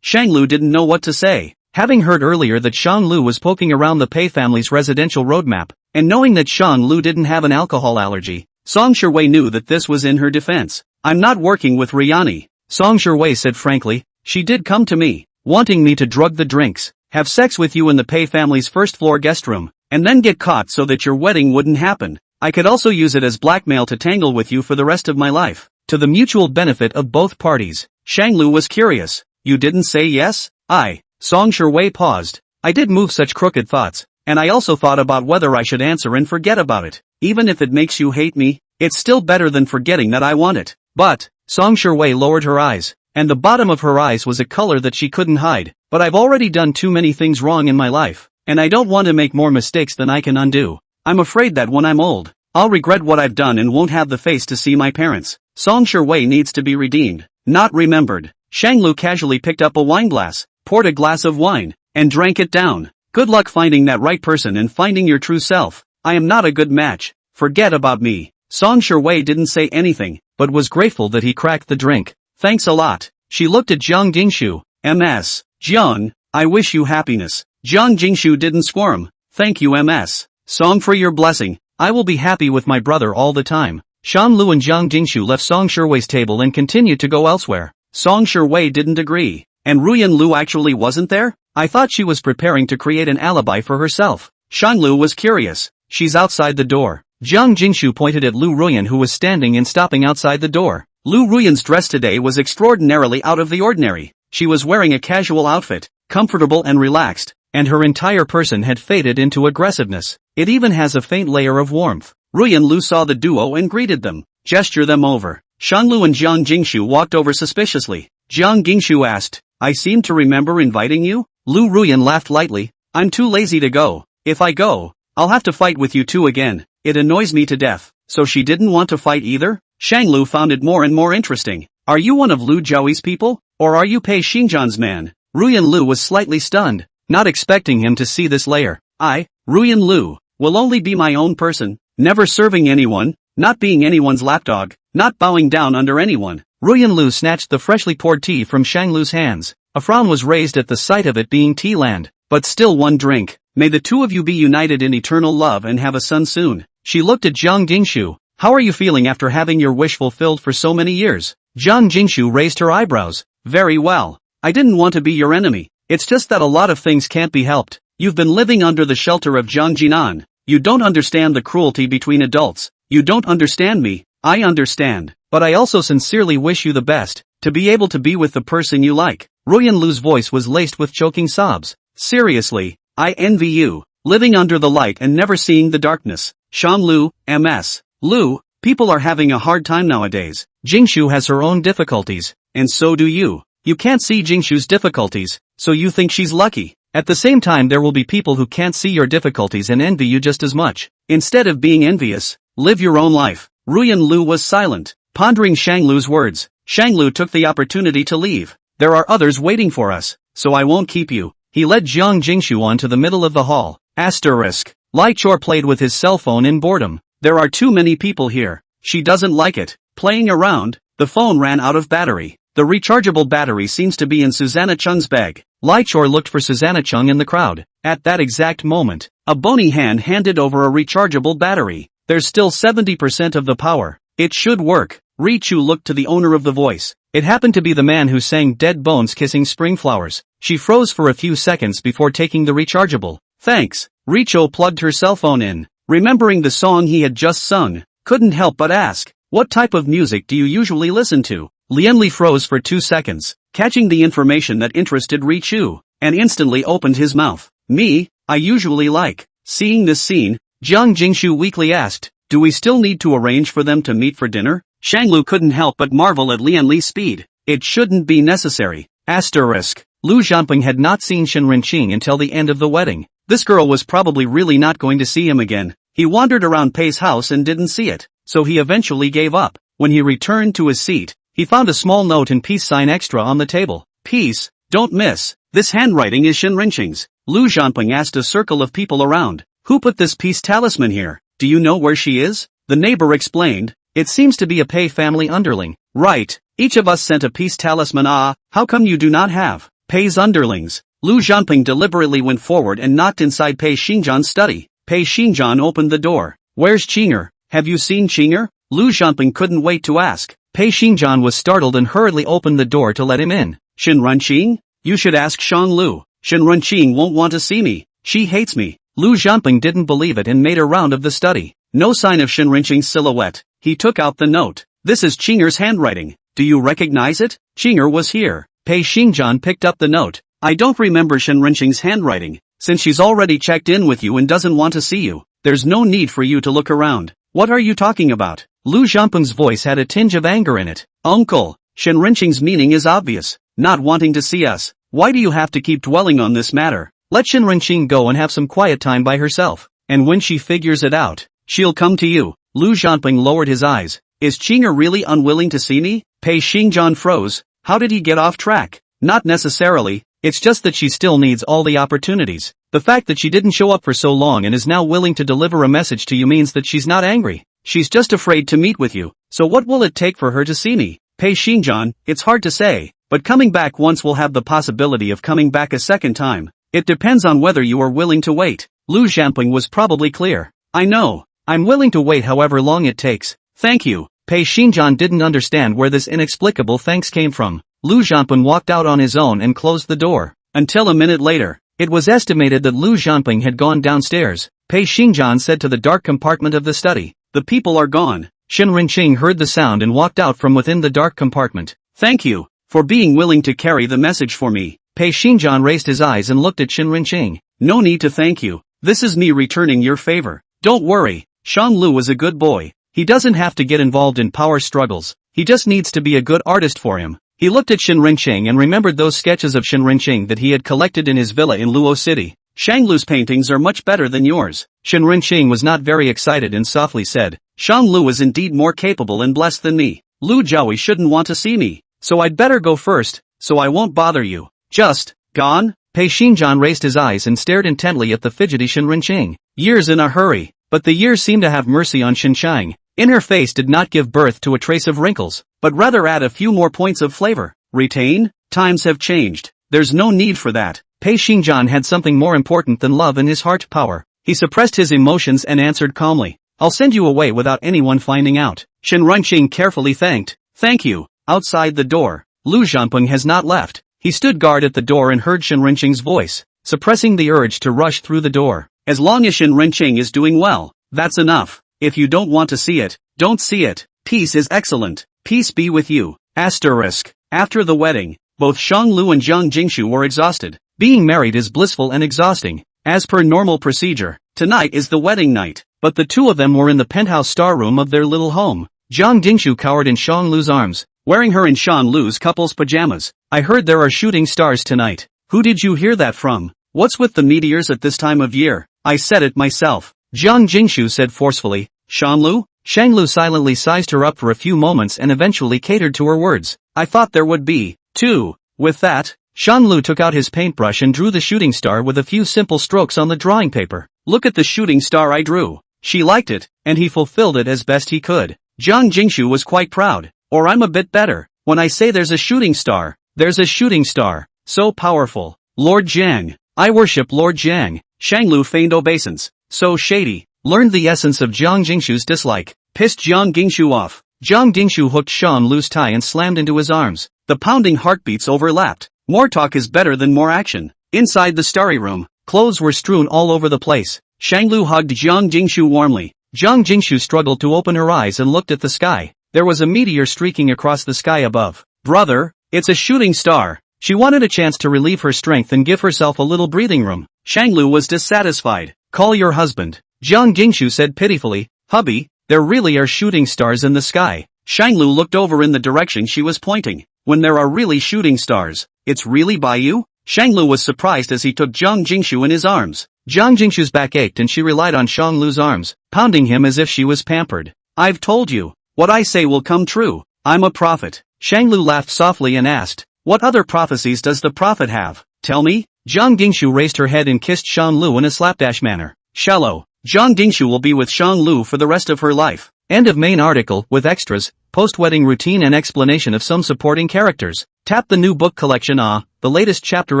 Shang Lu didn't know what to say. Having heard earlier that Shang Lu was poking around the Pei family's residential roadmap, and knowing that Shang Lu didn't have an alcohol allergy, Song Shiwei knew that this was in her defense. I'm not working with Riani, Song Shiwei said frankly. She did come to me, wanting me to drug the drinks, have sex with you in the Pei family's first-floor guest room, and then get caught so that your wedding wouldn't happen. I could also use it as blackmail to tangle with you for the rest of my life, to the mutual benefit of both parties. Shang Lu was curious. You didn't say yes? Song Shiwei paused. I did move such crooked thoughts, and I also thought about whether I should answer and forget about it. Even if it makes you hate me, it's still better than forgetting that I want it. But, Song Shiwei lowered her eyes, and the bottom of her eyes was a color that she couldn't hide. But I've already done too many things wrong in my life, and I don't want to make more mistakes than I can undo. I'm afraid that when I'm old, I'll regret what I've done and won't have the face to see my parents. Song Shiwei needs to be redeemed, not remembered. Shang Lu casually picked up a wine glass, poured a glass of wine, and drank it down. Good luck finding that right person and finding your true self. I am not a good match. Forget about me. Song Shiwei didn't say anything, but was grateful that he cracked the drink. Thanks a lot. She looked at Jiang Jingshu. MS. Jiang, I wish you happiness. Jiang Jingshu didn't squirm. Thank you MS. Song for your blessing. I will be happy with my brother all the time. Shang Lu and Jiang Jingshu left Song Shiwei's table and continued to go elsewhere. Song Shiwei didn't agree. And Ruyan Lu actually wasn't there? I thought she was preparing to create an alibi for herself. Shanglu was curious. She's outside the door. Jiang Jingshu pointed at Lu Ruyan, who was standing and stopping outside the door. Lu Ruyan's dress today was extraordinarily out of the ordinary. She was wearing a casual outfit, comfortable and relaxed, and her entire person had faded into aggressiveness. It even has a faint layer of warmth. Ruyan Lu saw the duo and greeted them. Gesture them over. Shanglu and Jiang Jingshu walked over suspiciously. Jiang Jingshu asked, I seem to remember inviting you? Lu Ruyan laughed lightly. I'm too lazy to go. If I go, I'll have to fight with you two again. It annoys me to death. So she didn't want to fight either? Shanglu found it more and more interesting. Are you one of Lu Zhaoi's people? Or are you Pei Xingzhan's man? Ruyan Lu was slightly stunned, not expecting him to see this layer. I, Ruyan Lu, will only be my own person, never serving anyone, not being anyone's lapdog, not bowing down under anyone. Ruyan Lu snatched the freshly poured tea from Shanglu's hands. A frown was raised at the sight of it being tea land, but still one drink. May the two of you be united in eternal love and have a son soon. She looked at Jiang Jingshu. How are you feeling after having your wish fulfilled for so many years? Jiang Jingshu raised her eyebrows. Very well. I didn't want to be your enemy. It's just that a lot of things can't be helped. You've been living under the shelter of Jiang Jinan. You don't understand the cruelty between adults. You don't understand me. I understand. But I also sincerely wish you the best, to be able to be with the person you like. Ruyan Lu's voice was laced with choking sobs. Seriously, I envy you, living under the light and never seeing the darkness. Shanglu, MS. Lu, people are having a hard time nowadays. Jingshu has her own difficulties, and so do you. You can't see Jingshu's difficulties, so you think she's lucky. At the same time, there will be people who can't see your difficulties and envy you just as much. Instead of being envious, live your own life. Ruyan Lu was silent, pondering Shanglu's words. Shanglu took the opportunity to leave. There are others waiting for us, so I won't keep you. He led Jiang Jingshu on to the middle of the hall. Asterisk. Lai Chor played with his cell phone in boredom. There are too many people here. She doesn't like it. Playing around, the phone ran out of battery. The rechargeable battery seems to be in Susanna Chung's bag. Lai Chor looked for Susanna Chung in the crowd. At that exact moment, a bony hand handed over a rechargeable battery. There's still 70% of the power. It should work. Ri Chu looked to the owner of the voice. It happened to be the man who sang Dead Bones Kissing Spring Flowers. She froze for a few seconds before taking the rechargeable. Thanks. Ri Chu plugged her cell phone in. Remembering the song he had just sung, couldn't help but ask, what type of music do you usually listen to? Lianli froze for 2 seconds, catching the information that interested Ri Chu, and instantly opened his mouth. Me, I usually like. Seeing this scene, Jiang Jingshu weakly asked, do we still need to arrange for them to meet for dinner? Shanglu couldn't help but marvel at Lianli's speed. It shouldn't be necessary. Asterisk. Lu Zhanping had not seen Shen Renqing until the end of the wedding. This girl was probably really not going to see him again. He wandered around Pei's house and didn't see it, so he eventually gave up. When he returned to his seat, he found a small note and peace sign extra on the table. Peace, don't miss. This handwriting is Shen Renqing's. Lu Zhanping asked a circle of people around. Who put this peace talisman here? Do you know where she is? The neighbor explained. It seems to be a Pei family underling. Right. Each of us sent a peace talisman. How come you do not have Pei's underlings? Lu Zhanping deliberately went forward and knocked inside Pei Xingzhan's study. Pei Xingzhan opened the door. Where's Qinger? Have you seen Qinger? Lu Zhanping couldn't wait to ask. Pei Xingzhan was startled and hurriedly opened the door to let him in. Shen Renqing? You should ask Shang Lu. Shen Renqing won't want to see me. She hates me. Lu Zhanping didn't believe it and made a round of the study. No sign of Shen Renqing's silhouette. He took out the note. This is Qinger's handwriting. Do you recognize it? Qinger was here. Pei Xingzhan picked up the note. I don't remember Shen Renqing's handwriting. Since she's already checked in with you and doesn't want to see you, there's no need for you to look around. What are you talking about? Lu Zhanping's voice had a tinge of anger in it. Uncle, Shen Renqing's meaning is obvious. Not wanting to see us. Why do you have to keep dwelling on this matter? Let Shen Renqing go and have some quiet time by herself. And when she figures it out, she'll come to you. Lu Zhanping lowered his eyes. Is Qinger really unwilling to see me? Pei Xingzhan froze. How did he get off track? Not necessarily. It's just that she still needs all the opportunities. The fact that she didn't show up for so long and is now willing to deliver a message to you means that she's not angry. She's just afraid to meet with you. So what will it take for her to see me? Pei Xingzhan, it's hard to say, but coming back once will have the possibility of coming back a second time. It depends on whether you are willing to wait. Lu Zhanping was probably clear. I know. I'm willing to wait however long it takes. Thank you. Pei Xingzhan didn't understand where this inexplicable thanks came from. Lu Zhanping walked out on his own and closed the door. Until a minute later, it was estimated that Lu Jianping had gone downstairs. Pei Xingjian said to the dark compartment of the study. The people are gone. Shen Rinqing heard the sound and walked out from within the dark compartment. Thank you for being willing to carry the message for me. Pei Xingjian raised his eyes and looked at Shen Rinqing. No need to thank you. This is me returning your favor. Don't worry, Shang Lu is a good boy. He doesn't have to get involved in power struggles. He just needs to be a good artist for him. He looked at Shen Rinqing and remembered those sketches of Shen Rinqing that he had collected in his villa in Luo City. Shang Lu's paintings are much better than yours. Shen Rinqing was not very excited and softly said, Shang Lu is indeed more capable and blessed than me. Lu Jiaohui shouldn't want to see me, so I'd better go first, so I won't bother you. Just, gone? Pei Xingjian raised his eyes and stared intently at the fidgety Shen Rinqing. Years in a hurry, but the years seemed to have mercy on Shen Qiang. In her face did not give birth to a trace of wrinkles, but rather add a few more points of flavor. Retain? Times have changed. There's no need for that. Pei Xingjian had something more important than love in his heart power. He suppressed his emotions and answered calmly. I'll send you away without anyone finding out. Shen Rinqing carefully thanked. Thank you. Outside the door, Lu Jianping has not left. He stood guard at the door and heard Shen Rinqing's voice, suppressing the urge to rush through the door. As long as Shen Rinqing is doing well, that's enough. If you don't want to see it, don't see it. Peace is excellent. Peace be with you. Asterisk. After the wedding, both Shang Lu and Jiang Jingshu were exhausted. Being married is blissful and exhausting. As per normal procedure, tonight is the wedding night, but the two of them were in the penthouse star room of their little home. Jiang Jingshu cowered in Shang Lu's arms, wearing her in Shang Lu's couple's pajamas. I heard there are shooting stars tonight. Who did you hear that from? What's with the meteors at this time of year? I said it myself. Jiang Jingshu said forcefully. Shang Lu? Shang Lu silently sized her up for a few moments and eventually catered to her words. I thought there would be, too. With that, Shang Lu took out his paintbrush and drew the shooting star with a few simple strokes on the drawing paper. Look at the shooting star I drew. She liked it, and he fulfilled it as best he could. Jiang Jingshu was quite proud. Or I'm a bit better. When I say there's a shooting star, there's a shooting star. So powerful. Lord Jiang. I worship Lord Jiang. Shang Lu feigned obeisance. So shady. Learned the essence of Jiang Jingshu's dislike. Pissed Jiang Jingshu off. Jiang Jingshu hooked Shang Lu's tie and slammed into his arms. The pounding heartbeats overlapped. More talk is better than more action. Inside the starry room, clothes were strewn all over the place. Shang Lu hugged Jiang Jingshu warmly. Jiang Jingshu struggled to open her eyes and looked at the sky. There was a meteor streaking across the sky above. Brother, it's a shooting star. She wanted a chance to relieve her strength and give herself a little breathing room. Shang Lu was dissatisfied. Call your husband. Jiang Jingshu said pitifully. Hubby, there really are shooting stars in the sky. Shang Lu looked over in the direction she was pointing. When there are really shooting stars, it's really by you? Shang Lu was surprised as he took Jiang Jingshu in his arms. Jiang Jingshu's back ached and she relied on Shang Lu's arms, pounding him as if she was pampered. I've told you. What I say will come true. I'm a prophet. Shang Lu laughed softly and asked, what other prophecies does the prophet have? Tell me? Jiang Jingshu raised her head and kissed Shang Lu in a slapdash manner. Shallow. Jiang Jingshu will be with Shang Lu for the rest of her life. End of main article, with extras, post-wedding routine and explanation of some supporting characters. Tap the new book collection the latest chapter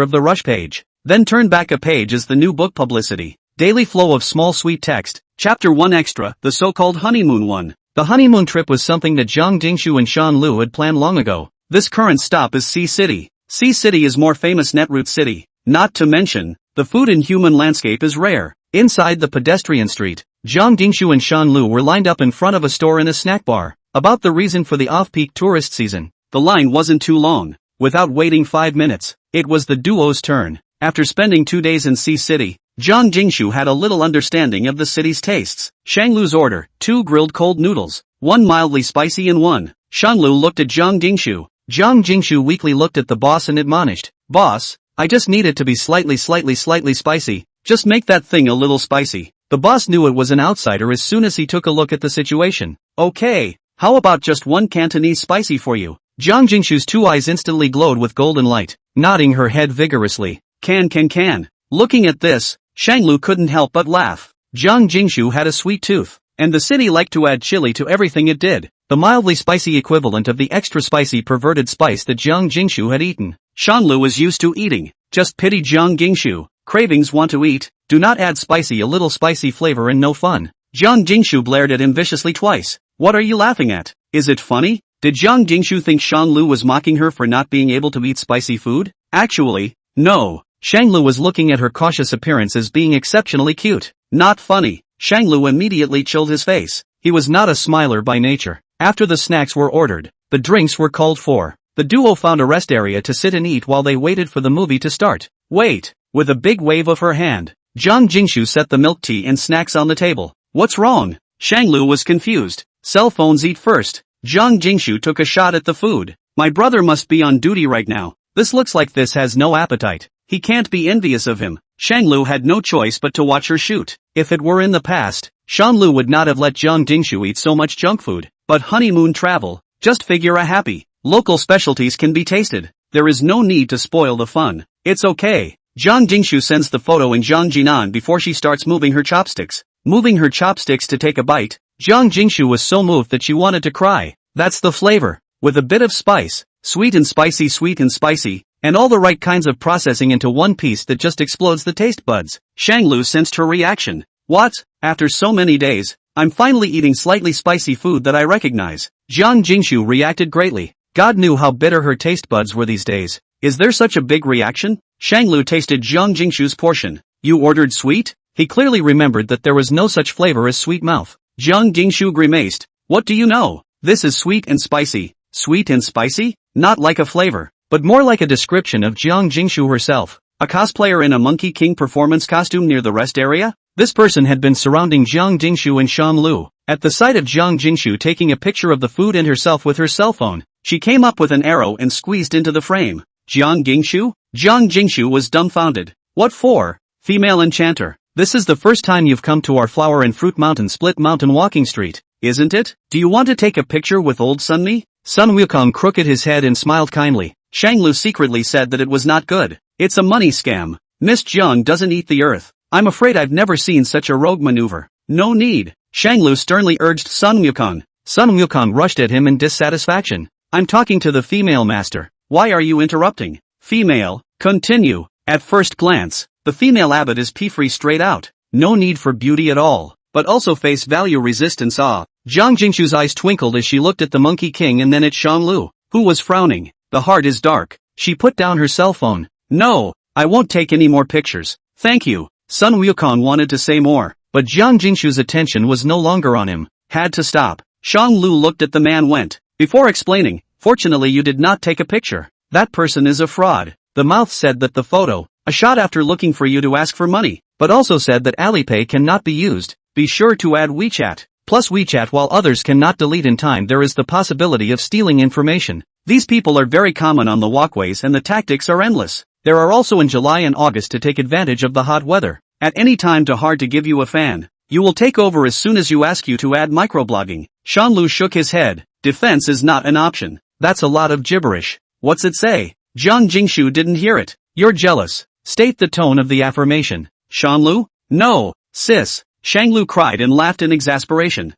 of the rush page. Then turn back a page as the new book publicity. Daily flow of small sweet text. Chapter 1 extra, the so-called honeymoon one. The honeymoon trip was something that Jiang Jingshu and Shang Lu had planned long ago. This current stop is Sea City. Sea City is more famous netroute city. Not to mention, the food and human landscape is rare. Inside the pedestrian street, Jiang Jingshu and Shang Lu were lined up in front of a store and a snack bar. About the reason for the off-peak tourist season. The line wasn't too long. Without waiting 5 minutes, it was the duo's turn. After spending 2 days in Sea City, Jiang Jingshu had a little understanding of the city's tastes. Shang Lu's order, 2 grilled cold noodles, 1 mildly spicy and 1. Shang Lu looked at Jiang Jingshu. Jiang Jingshu weakly looked at the boss and admonished. Boss, I just need it to be slightly spicy. Just make that thing a little spicy. The boss knew it was an outsider as soon as he took a look at the situation. Okay, how about just 1 Cantonese spicy for you? Jiang Jingshu's 2 eyes instantly glowed with golden light, nodding her head vigorously. Can. Looking at this, Shang Lu couldn't help but laugh. Jiang Jingshu had a sweet tooth, and the city liked to add chili to everything it did. The mildly spicy equivalent of the extra spicy perverted spice that Jiang Jingshu had eaten. Shang Lu was used to eating. Just pity Jiang Jingshu. Cravings want to eat. Do not add spicy, a little spicy flavor and no fun. Jiang Jingshu blared at him viciously twice. What are you laughing at? Is it funny? Did Jiang Jingshu think Shang Lu was mocking her for not being able to eat spicy food? Actually, No. Shanglu was looking at her cautious appearance as being exceptionally cute. Not funny. Shanglu immediately chilled his face. He was not a smiler by nature. After the snacks were ordered, the drinks were called for. The duo found a rest area to sit and eat while they waited for the movie to start. Wait. With a big wave of her hand, Jiang Jingshu set the milk tea and snacks on the table. What's wrong? Shanglu was confused. Cell phones eat first. Jiang Jingshu took a shot at the food. My brother must be on duty right now. This looks like this has no appetite. He can't be envious of him. Shanglu had no choice but to watch her shoot. If it were in the past, Shanlu would not have let Jiang Jingshu eat so much junk food. But honeymoon travel, just figure a happy. Local specialties can be tasted. There is no need to spoil the fun. It's okay. Jiang Jingshu sends the photo in Jiang Jinan before she starts moving her chopsticks. Moving her chopsticks to take a bite, Jiang Jingshu was so moved that she wanted to cry. That's the flavor. With a bit of spice, sweet and spicy, and all the right kinds of processing into one piece that just explodes the taste buds. Shanglu sensed her reaction. What? After so many days, I'm finally eating slightly spicy food that I recognize. Jiang Jingshu reacted greatly. God knew how bitter her taste buds were these days. Is there such a big reaction? Shanglu tasted Jiang Jingshu's portion. You ordered sweet? He clearly remembered that there was no such flavor as sweet mouth. Jiang Jingshu grimaced. What do you know? This is sweet and spicy. Sweet and spicy? Not like a flavor, but more like a description of Jiang Jingshu herself. A cosplayer in a Monkey King performance costume near the rest area? This person had been surrounding Jiang Jingshu and Shanlu. At the sight of Jiang Jingshu taking a picture of the food and herself with her cell phone, she came up with an arrow and squeezed into the frame. Jiang Jingshu? Jiang Jingshu was dumbfounded. What for? Female enchanter. This is the first time you've come to our Flower and Fruit Mountain Split Mountain walking street, isn't it? Do you want to take a picture with old Sunmi? Sun Wukong crooked his head and smiled kindly. Shanglu secretly said that it was not good. It's a money scam. Miss Jiang doesn't eat the earth. I'm afraid I've never seen such a rogue maneuver. No need. Shanglu sternly urged Sun Wukong. Sun Wukong rushed at him in dissatisfaction. I'm talking to the female master. Why are you interrupting? Female, continue. At first glance, the female abbot is pea-free straight out. No need for beauty at all, but also face value resistance. Jiang Jingshu's eyes twinkled as she looked at the Monkey King and then at Shanlu, who was frowning. The heart is dark. She put down her cell phone. No, I won't take any more pictures. Thank you. Sun Wukong wanted to say more, but Jiang Jingshu's attention was no longer on him. Had to stop. Shanglu looked at the man went. Before explaining, fortunately you did not take a picture. That person is a fraud. The mouth said that the photo, a shot after looking for you to ask for money, but also said that Alipay cannot be used. Be sure to add WeChat. Plus WeChat while others cannot delete in time there is the possibility of stealing information. These people are very common on the walkways and the tactics are endless. There are also in July and August to take advantage of the hot weather. At any time too hard to give you a fan. You will take over as soon as you ask you to add microblogging. Shanlu shook his head. Defense is not an option. That's a lot of gibberish. What's it say? Jiang Jingshu didn't hear it. You're jealous. State the tone of the affirmation. Shanlu? No, sis. Shanglu cried and laughed in exasperation.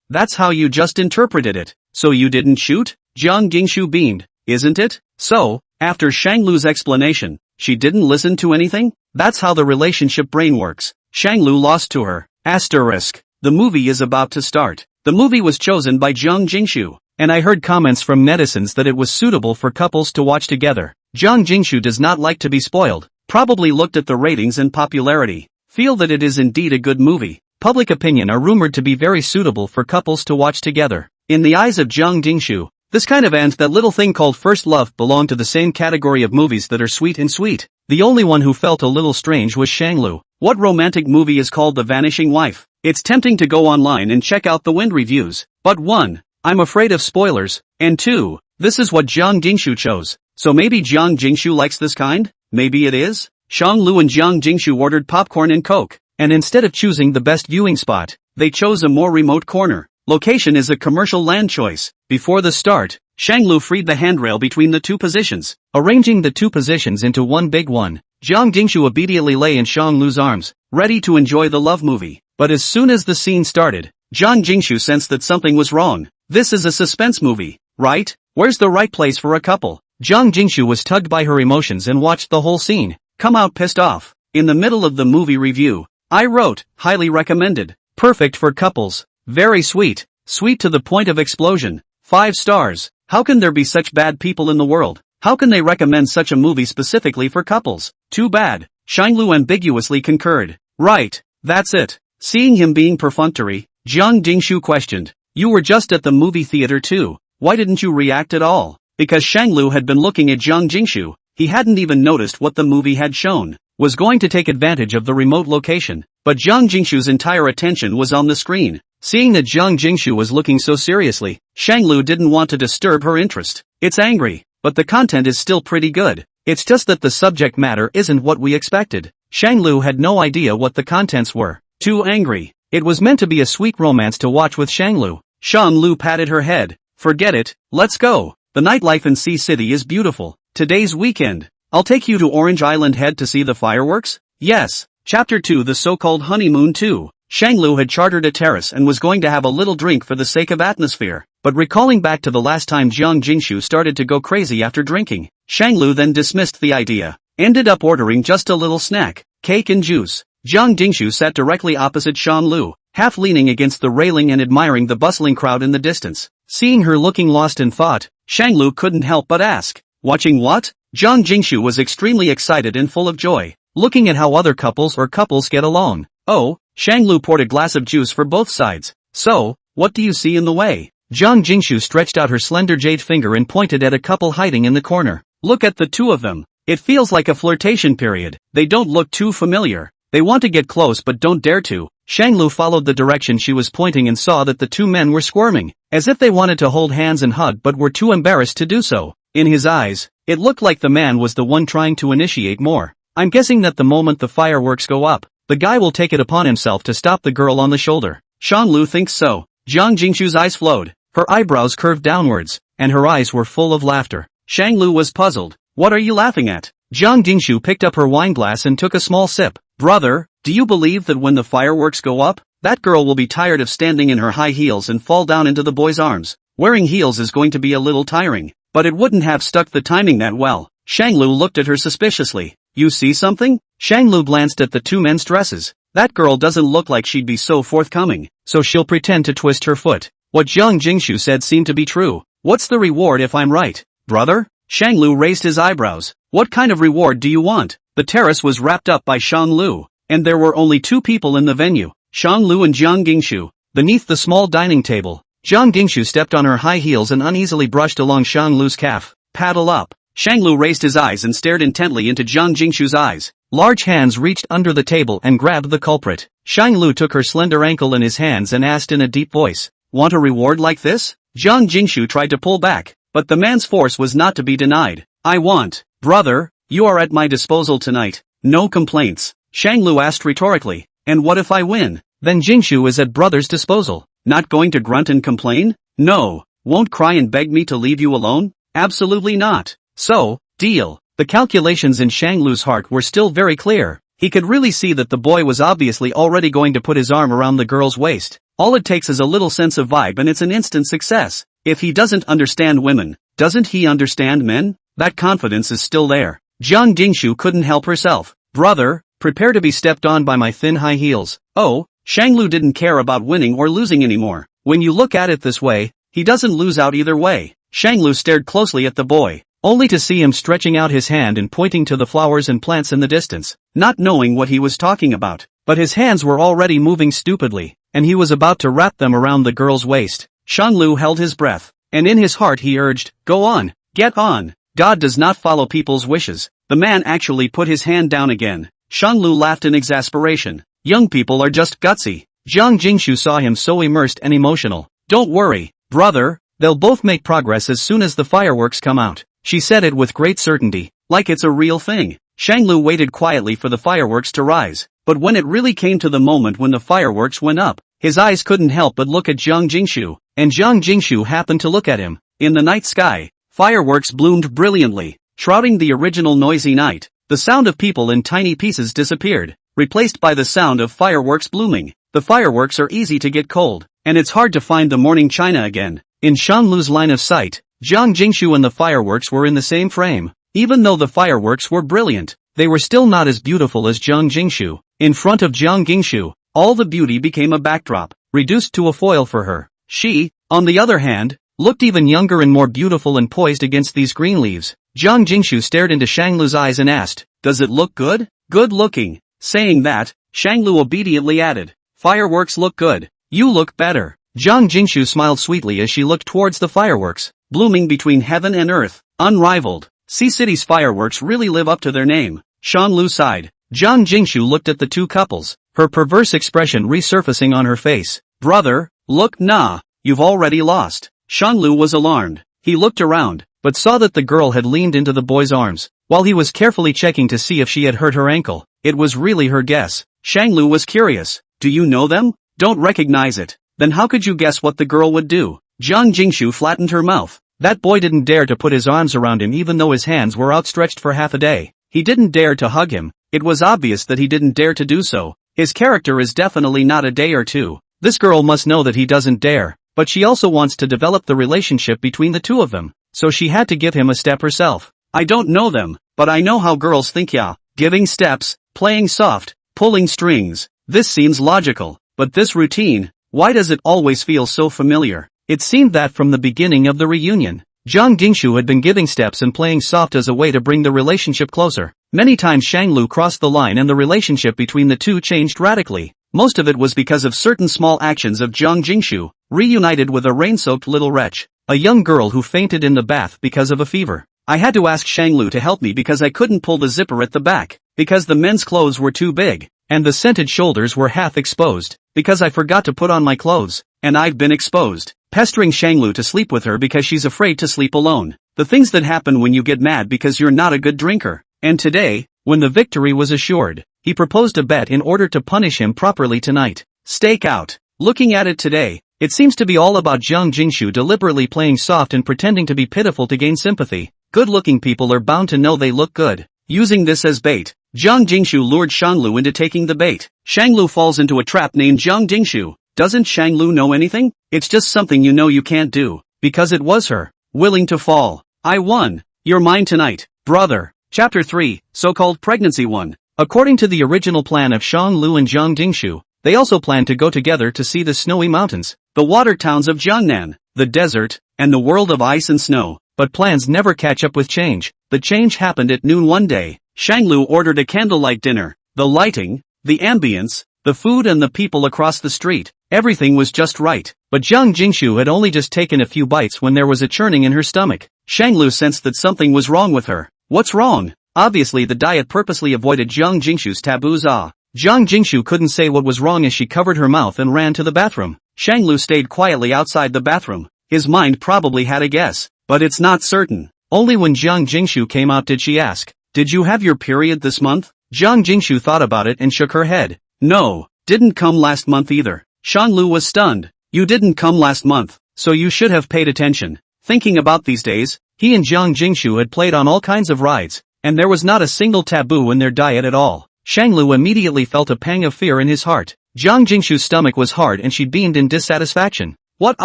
That's how you just interpreted it. So you didn't shoot? Jiang Jingshu beamed. Isn't it? So, after Shanglu's explanation, she didn't listen to anything? That's how the relationship brain works. Shanglu lost to her. Asterisk. The movie is about to start. The movie was chosen by Jiang Jingshu, and I heard comments from netizens that it was suitable for couples to watch together. Jiang Jingshu does not like to be spoiled. Probably looked at the ratings and popularity. Feel that it is indeed a good movie. Public opinion are rumored to be very suitable for couples to watch together. In the eyes of Jiang Jingshu, this kind of and that little thing called first love belong to the same category of movies that are sweet and sweet. The only one who felt a little strange was Shanglu. What romantic movie is called The Vanishing Wife? It's tempting to go online and check out the wind reviews. But 1. I'm afraid of spoilers. And 2. This is what Jiang Jingshu chose. So maybe Jiang Jingshu likes this kind? Maybe it is? Shanglu and Jiang Jingshu ordered popcorn and Coke. And instead of choosing the best viewing spot, they chose a more remote corner. Location is a commercial land choice. Before the start, Shanglu freed the handrail between the two positions, arranging the two positions into one big one. Jiang Jingshu obediently lay in Shanglu's arms, ready to enjoy the love movie. But as soon as the scene started, Jiang Jingshu sensed that something was wrong. This is a suspense movie, right? Where's the right place for a couple? Jiang Jingshu was tugged by her emotions and watched the whole scene. Come out pissed off. In the middle of the movie review, I wrote, highly recommended. Perfect for couples. Very sweet. Sweet to the point of explosion. 5 stars. How can there be such bad people in the world? How can they recommend such a movie specifically for couples? Too bad. Shanglu ambiguously concurred. Right, that's it. Seeing him being perfunctory, Jiang Jingshu questioned. You were just at the movie theater too. Why didn't you react at all? Because Shanglu had been looking at Jiang Jingshu, he hadn't even noticed what the movie had shown. Was going to take advantage of the remote location, but Jiang Jingshu's entire attention was on the screen. Seeing that Jiang Jingshu was looking so seriously, Shanglu didn't want to disturb her interest. It's angry, but the content is still pretty good. It's just that the subject matter isn't what we expected. Shanglu had no idea what the contents were. Too angry. It was meant to be a sweet romance to watch with Shanglu. Shanglu patted her head. Forget it, let's go. The nightlife in Sea City is beautiful. Today's weekend. I'll take you to Orange Island Head to see the fireworks? Yes. Chapter 2 The so-called honeymoon 2. Shanglu had chartered a terrace and was going to have a little drink for the sake of atmosphere. But recalling back to the last time Jiang Jingshu started to go crazy after drinking, Shanglu then dismissed the idea. Ended up ordering just a little snack, cake and juice. Jiang Jingshu sat directly opposite Shanglu, half leaning against the railing and admiring the bustling crowd in the distance. Seeing her looking lost in thought, Shanglu couldn't help but ask, watching what? Jiang Jingshu was extremely excited and full of joy, looking at how other couples get along. Oh, Shanglu poured a glass of juice for both sides. So, what do you see in the way? Jiang Jingshu stretched out her slender jade finger and pointed at a couple hiding in the corner. Look at the two of them. It feels like a flirtation period. They don't look too familiar. They want to get close but don't dare to. Shanglu followed the direction she was pointing and saw that the two men were squirming, as if they wanted to hold hands and hug but were too embarrassed to do so. In his eyes, it looked like the man was the one trying to initiate more. I'm guessing that the moment the fireworks go up, the guy will take it upon himself to stop the girl on the shoulder. Shanglu thinks so. Jiang Jingshu's eyes flowed, her eyebrows curved downwards, and her eyes were full of laughter. Shanglu was puzzled. What are you laughing at? Jiang Jingshu picked up her wine glass and took a small sip. Brother, do you believe that when the fireworks go up, that girl will be tired of standing in her high heels and fall down into the boy's arms? Wearing heels is going to be a little tiring, but it wouldn't have stuck the timing that well. Shanglu looked at her suspiciously. You see something? Shanglu glanced at the two men's dresses. That girl doesn't look like she'd be so forthcoming, so she'll pretend to twist her foot. What Jiang Jingshu said seemed to be true. What's the reward if I'm right? Brother? Shanglu raised his eyebrows. What kind of reward do you want? The terrace was wrapped up by Shanglu, and there were only two people in the venue, Shanglu and Jiang Jingshu. Beneath the small dining table, Jiang Jingshu stepped on her high heels and uneasily brushed along Shanglu's calf. Paddle up. Shanglu raised his eyes and stared intently into Jiang Jingshu's eyes. Large hands reached under the table and grabbed the culprit. Shanglu took her slender ankle in his hands and asked in a deep voice, want a reward like this? Jiang Jingshu tried to pull back, but the man's force was not to be denied. I want. Brother, you are at my disposal tonight. No complaints. Shanglu asked rhetorically. And what if I win? Then Jingshu is at brother's disposal. Not going to grunt and complain? No. Won't cry and beg me to leave you alone? Absolutely not. So, deal. The calculations in Shanglu's heart were still very clear. He could really see that the boy was obviously already going to put his arm around the girl's waist. All it takes is a little sense of vibe and it's an instant success. If he doesn't understand women, doesn't he understand men? That confidence is still there. Jiang Jingshu couldn't help herself. Brother, prepare to be stepped on by my thin high heels. Oh, Shanglu didn't care about winning or losing anymore. When you look at it this way, he doesn't lose out either way. Shanglu stared closely at the boy, only to see him stretching out his hand and pointing to the flowers and plants in the distance, not knowing what he was talking about. But his hands were already moving stupidly, and he was about to wrap them around the girl's waist. Shanglu held his breath, and in his heart he urged, go on, get on. God does not follow people's wishes. The man actually put his hand down again. Shanglu laughed in exasperation. Young people are just gutsy. Jiang Jingshu saw him so immersed and emotional. Don't worry, brother, they'll both make progress as soon as the fireworks come out. She said it with great certainty, like it's a real thing. Shanglu waited quietly for the fireworks to rise, but when it really came to the moment when the fireworks went up, his eyes couldn't help but look at Jiang Jingshu, and Jiang Jingshu happened to look at him. In the night sky, fireworks bloomed brilliantly, shrouding the original noisy night. The sound of people in tiny pieces disappeared, replaced by the sound of fireworks blooming. The fireworks are easy to get cold, and it's hard to find the morning china again. In Shanglu's line of sight, Jiang Jingshu and the fireworks were in the same frame. Even though the fireworks were brilliant, they were still not as beautiful as Jiang Jingshu. In front of Jiang Jingshu, all the beauty became a backdrop, reduced to a foil for her. She, on the other hand, looked even younger and more beautiful and poised against these green leaves. Jiang Jingshu stared into Shanglu's eyes and asked, "Does it look good?" "Good looking." Saying that, Shanglu obediently added, "Fireworks look good. You look better." Jiang Jingshu smiled sweetly as she looked towards the fireworks, blooming between heaven and earth, unrivaled. Sea City's fireworks really live up to their name. Shanglu sighed. Jiang Jingshu looked at the two couples, her perverse expression resurfacing on her face. "Brother, look, nah, you've already lost." Shanglu was alarmed. He looked around, but saw that the girl had leaned into the boy's arms, while he was carefully checking to see if she had hurt her ankle. It was really her guess. Shanglu was curious. "Do you know them?" "Don't recognize it." "Then how could you guess what the girl would do?" Jiang Jingshu flattened her mouth. That boy didn't dare to put his arms around him even though his hands were outstretched for half a day. He didn't dare to hug him. It was obvious that he didn't dare to do so. His character is definitely not a day or two. This girl must know that he doesn't dare, but she also wants to develop the relationship between the two of them, so she had to give him a step herself. "I don't know them, but I know how girls think, yeah. Giving steps, playing soft, pulling strings. This seems logical, but this routine, why does it always feel so familiar?" It seemed that from the beginning of the reunion, Jiang Jingshu had been giving steps and playing soft as a way to bring the relationship closer. Many times Shanglu crossed the line and the relationship between the two changed radically. Most of it was because of certain small actions of Jiang Jingshu, reunited with a rain-soaked little wretch, a young girl who fainted in the bath because of a fever. "I had to ask Shanglu to help me because I couldn't pull the zipper at the back, because the men's clothes were too big, and the scented shoulders were half exposed, because I forgot to put on my clothes, and I've been exposed." Pestering Shanglu to sleep with her because she's afraid to sleep alone. The things that happen when you get mad because you're not a good drinker. And today, when the victory was assured, he proposed a bet in order to punish him properly tonight. Stake out. Looking at it today, it seems to be all about Jiang Jingshu deliberately playing soft and pretending to be pitiful to gain sympathy. Good-looking people are bound to know they look good. Using this as bait, Jiang Jingshu lured Shanglu into taking the bait. Shanglu falls into a trap named Jiang Jingshu. Doesn't Shanglu know anything? It's just something you know you can't do, because it was her, willing to fall. "I won. You're mine tonight, brother." Chapter 3, So-Called Pregnancy 1. According to the original plan of Shanglu and Jiang Jingshu, they also planned to go together to see the snowy mountains, the water towns of Jiangnan, the desert, and the world of ice and snow. But plans never catch up with change. The change happened at noon one day. Shanglu ordered a candlelight dinner. The lighting, the ambience, the food and the people across the street, everything was just right. But Jiang Jingshu had only just taken a few bites when there was a churning in her stomach. Shanglu sensed that something was wrong with her. What's wrong? Obviously the diet purposely avoided Jiang Jingshu's taboos. Jiang Jingshu couldn't say what was wrong as she covered her mouth and ran to the bathroom. Shanglu stayed quietly outside the bathroom. His mind probably had a guess, but it's not certain. Only when Jiang Jingshu came out did she ask, "Did you have your period this month?" Jiang Jingshu thought about it and shook her head. "No, didn't come last month either." Shanglu was stunned. "You didn't come last month, so you should have paid attention." Thinking about these days, he and Jiang Jingshu had played on all kinds of rides, and there was not a single taboo in their diet at all. Shanglu immediately felt a pang of fear in his heart. Jiang Jingshu's stomach was hard and she beamed in dissatisfaction. "What?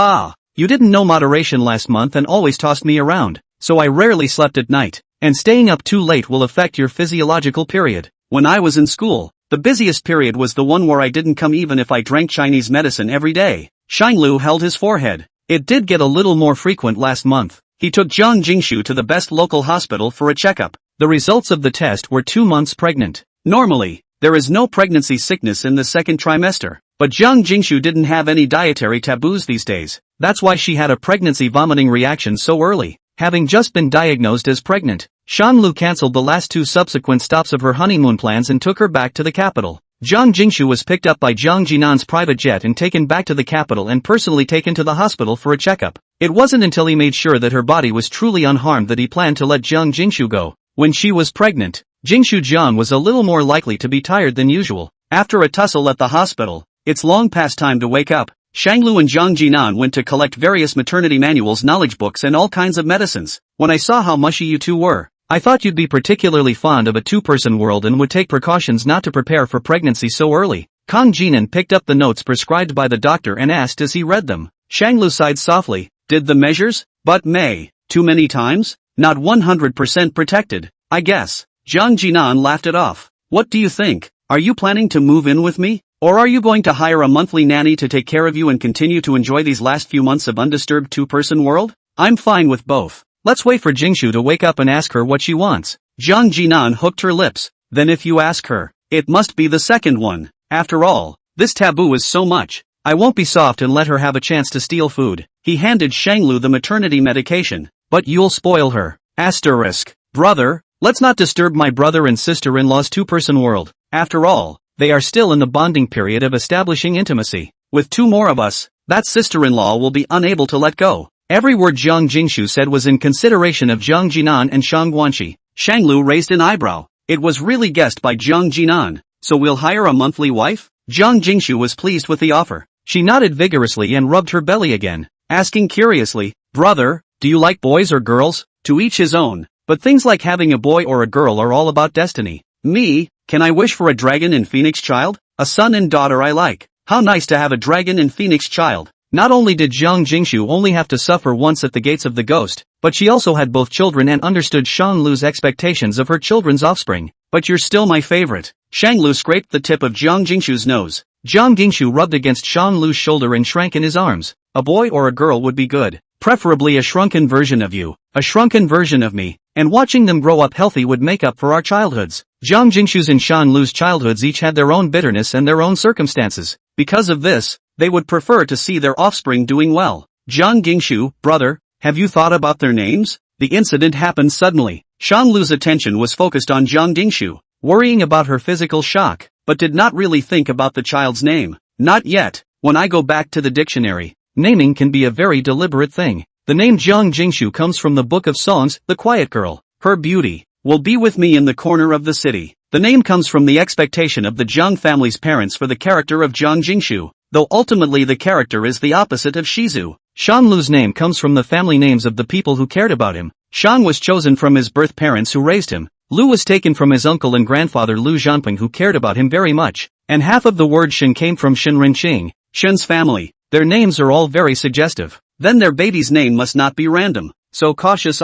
You didn't know moderation last month and always tossed me around, so I rarely slept at night, and staying up too late will affect your physiological period. When I was in school, the busiest period was the one where I didn't come even if I drank Chinese medicine every day." Shanglu held his forehead. "It did get a little more frequent last month." He took Jiang Jingshu to the best local hospital for a checkup. The results of the test were 2 months pregnant. Normally, there is no pregnancy sickness in the second trimester, but Jiang Jingshu didn't have any dietary taboos these days. That's why she had a pregnancy vomiting reaction so early. Having just been diagnosed as pregnant, Shanglu cancelled the last 2 subsequent stops of her honeymoon plans and took her back to the capital. Jiang Jingshu was picked up by Jiang Jinan's private jet and taken back to the capital and personally taken to the hospital for a checkup. It wasn't until he made sure that her body was truly unharmed that he planned to let Jiang Jingshu go. When she was pregnant, Jingshu Jiang was a little more likely to be tired than usual. After a tussle at the hospital, it's long past time to wake up. Shanglu and Jiang Jinan went to collect various maternity manuals, knowledge books and all kinds of medicines. "When I saw how mushy you two were, I thought you'd be particularly fond of a 2-person world and would take precautions not to prepare for pregnancy so early." Kang Jinan picked up the notes prescribed by the doctor and asked as he read them. Shanglu sighed softly. "Did the measures? But May, too many times? Not 100% protected, I guess." Jiang Jinan laughed it off. "What do you think? Are you planning to move in with me? Or are you going to hire a monthly nanny to take care of you and continue to enjoy these last few months of undisturbed 2-person world?" "I'm fine with both. Let's wait for Jingshu to wake up and ask her what she wants. Jiang Jinan hooked her lips. Then if you ask her, it must be the second one. After all, this taboo is so much. I won't be soft and let her have a chance to steal food. He handed Shanglu the maternity medication. But you'll spoil her. Asterisk. Brother, let's not disturb my brother and sister-in-law's two-person world. After all, they are still in the bonding period of establishing intimacy. With two more of us, that sister-in-law will be unable to let go. Every word Jiang Jingshu said was in consideration of Jiang Jinan and Shang Guanxi. Shanglu raised an eyebrow. It was really guessed by Jiang Jinan. So we'll hire a monthly wife? Jiang Jingshu was pleased with the offer. She nodded vigorously and rubbed her belly again, asking curiously, brother, do you like boys or girls? To each his own. But things like having a boy or a girl are all about destiny. Me, can I wish for a dragon and phoenix child? A son and daughter I like. How nice to have a dragon and phoenix child. Not only did Jiang Jingshu only have to suffer once at the gates of the ghost, but she also had both children and understood Shanglu's expectations of her children's offspring. But you're still my favorite. Shanglu scraped the tip of Jiang Jingshu's nose. Jiang Jingshu rubbed against Shanglu's shoulder and shrank in his arms. A boy or a girl would be good. Preferably a shrunken version of you. A shrunken version of me. And watching them grow up healthy would make up for our childhoods. Jiang Jingshu's and Shanglu's childhoods each had their own bitterness and their own circumstances. Because of this, they would prefer to see their offspring doing well. Jiang Jingshu, brother, have you thought about their names? The incident happened suddenly. Shanglu's attention was focused on Jiang Jingshu, worrying about her physical shock, but did not really think about the child's name. Not yet. When I go back to the dictionary, naming can be a very deliberate thing. The name Jiang Jingshu comes from the Book of Songs, The Quiet Girl. Her beauty will be with me in the corner of the city. The name comes from the expectation of the Jiang family's parents for the character of Jiang Jingshu, though ultimately the character is the opposite of Shizu. Shanglu's name comes from the family names of the people who cared about him. Shang was chosen from his birth parents who raised him. Lu was taken from his uncle and grandfather Lu Zhanping who cared about him very much. And half of the word Shen came from Shen Renqing, Shen's family. Their names are all very suggestive. Then their baby's name must not be random. So cautious.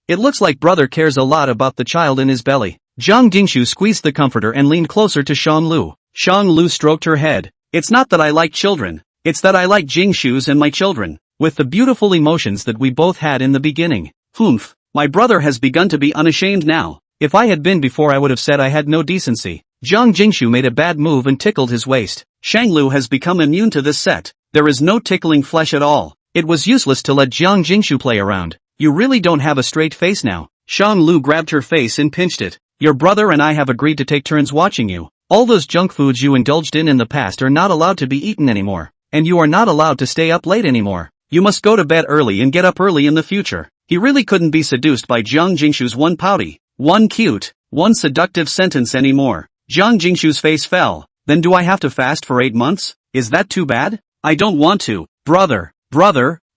It looks like brother cares a lot about the child in his belly. Jiang Jingshu squeezed the comforter and leaned closer to Shang Lu. Shang Lu stroked her head. It's not that I like children. It's that I like Jingshu's and my children. With the beautiful emotions that we both had in the beginning. Humph. My brother has begun to be unashamed now. If I had been before I would have said I had no decency. Jiang Jingshu made a bad move and tickled his waist. Shanglu has become immune to this set. There is no tickling flesh at all. It was useless to let Jiang Jingshu play around. You really don't have a straight face now. Shanglu grabbed her face and pinched it. Your brother and I have agreed to take turns watching you. All those junk foods you indulged in the past are not allowed to be eaten anymore. And you are not allowed to stay up late anymore. You must go to bed early and get up early in the future. He really couldn't be seduced by Jiang Jingshu's one pouty, one cute, one seductive sentence anymore. Jiang Jingshu's face fell. Then do I have to fast for 8 months? Is that too bad? I don't want to. Brother,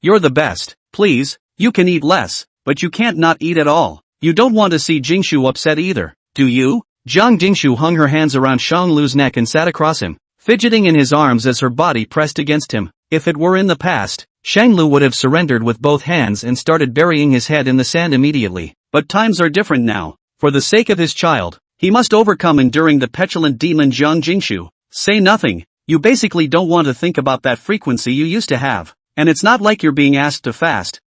you're the best. Please, you can eat less, but you can't not eat at all. You don't want to see Jingshu upset either, do you? Jiang Jingshu hung her hands around Shanglu's neck and sat across him, fidgeting in his arms as her body pressed against him. If it were in the past, Shanglu would have surrendered with both hands and started burying his head in the sand immediately. But times are different now. For the sake of his child, he must overcome enduring the petulant demon Jiang Jingshu. Say nothing. You basically don't want to think about that frequency you used to have. And it's not like you're being asked to fast.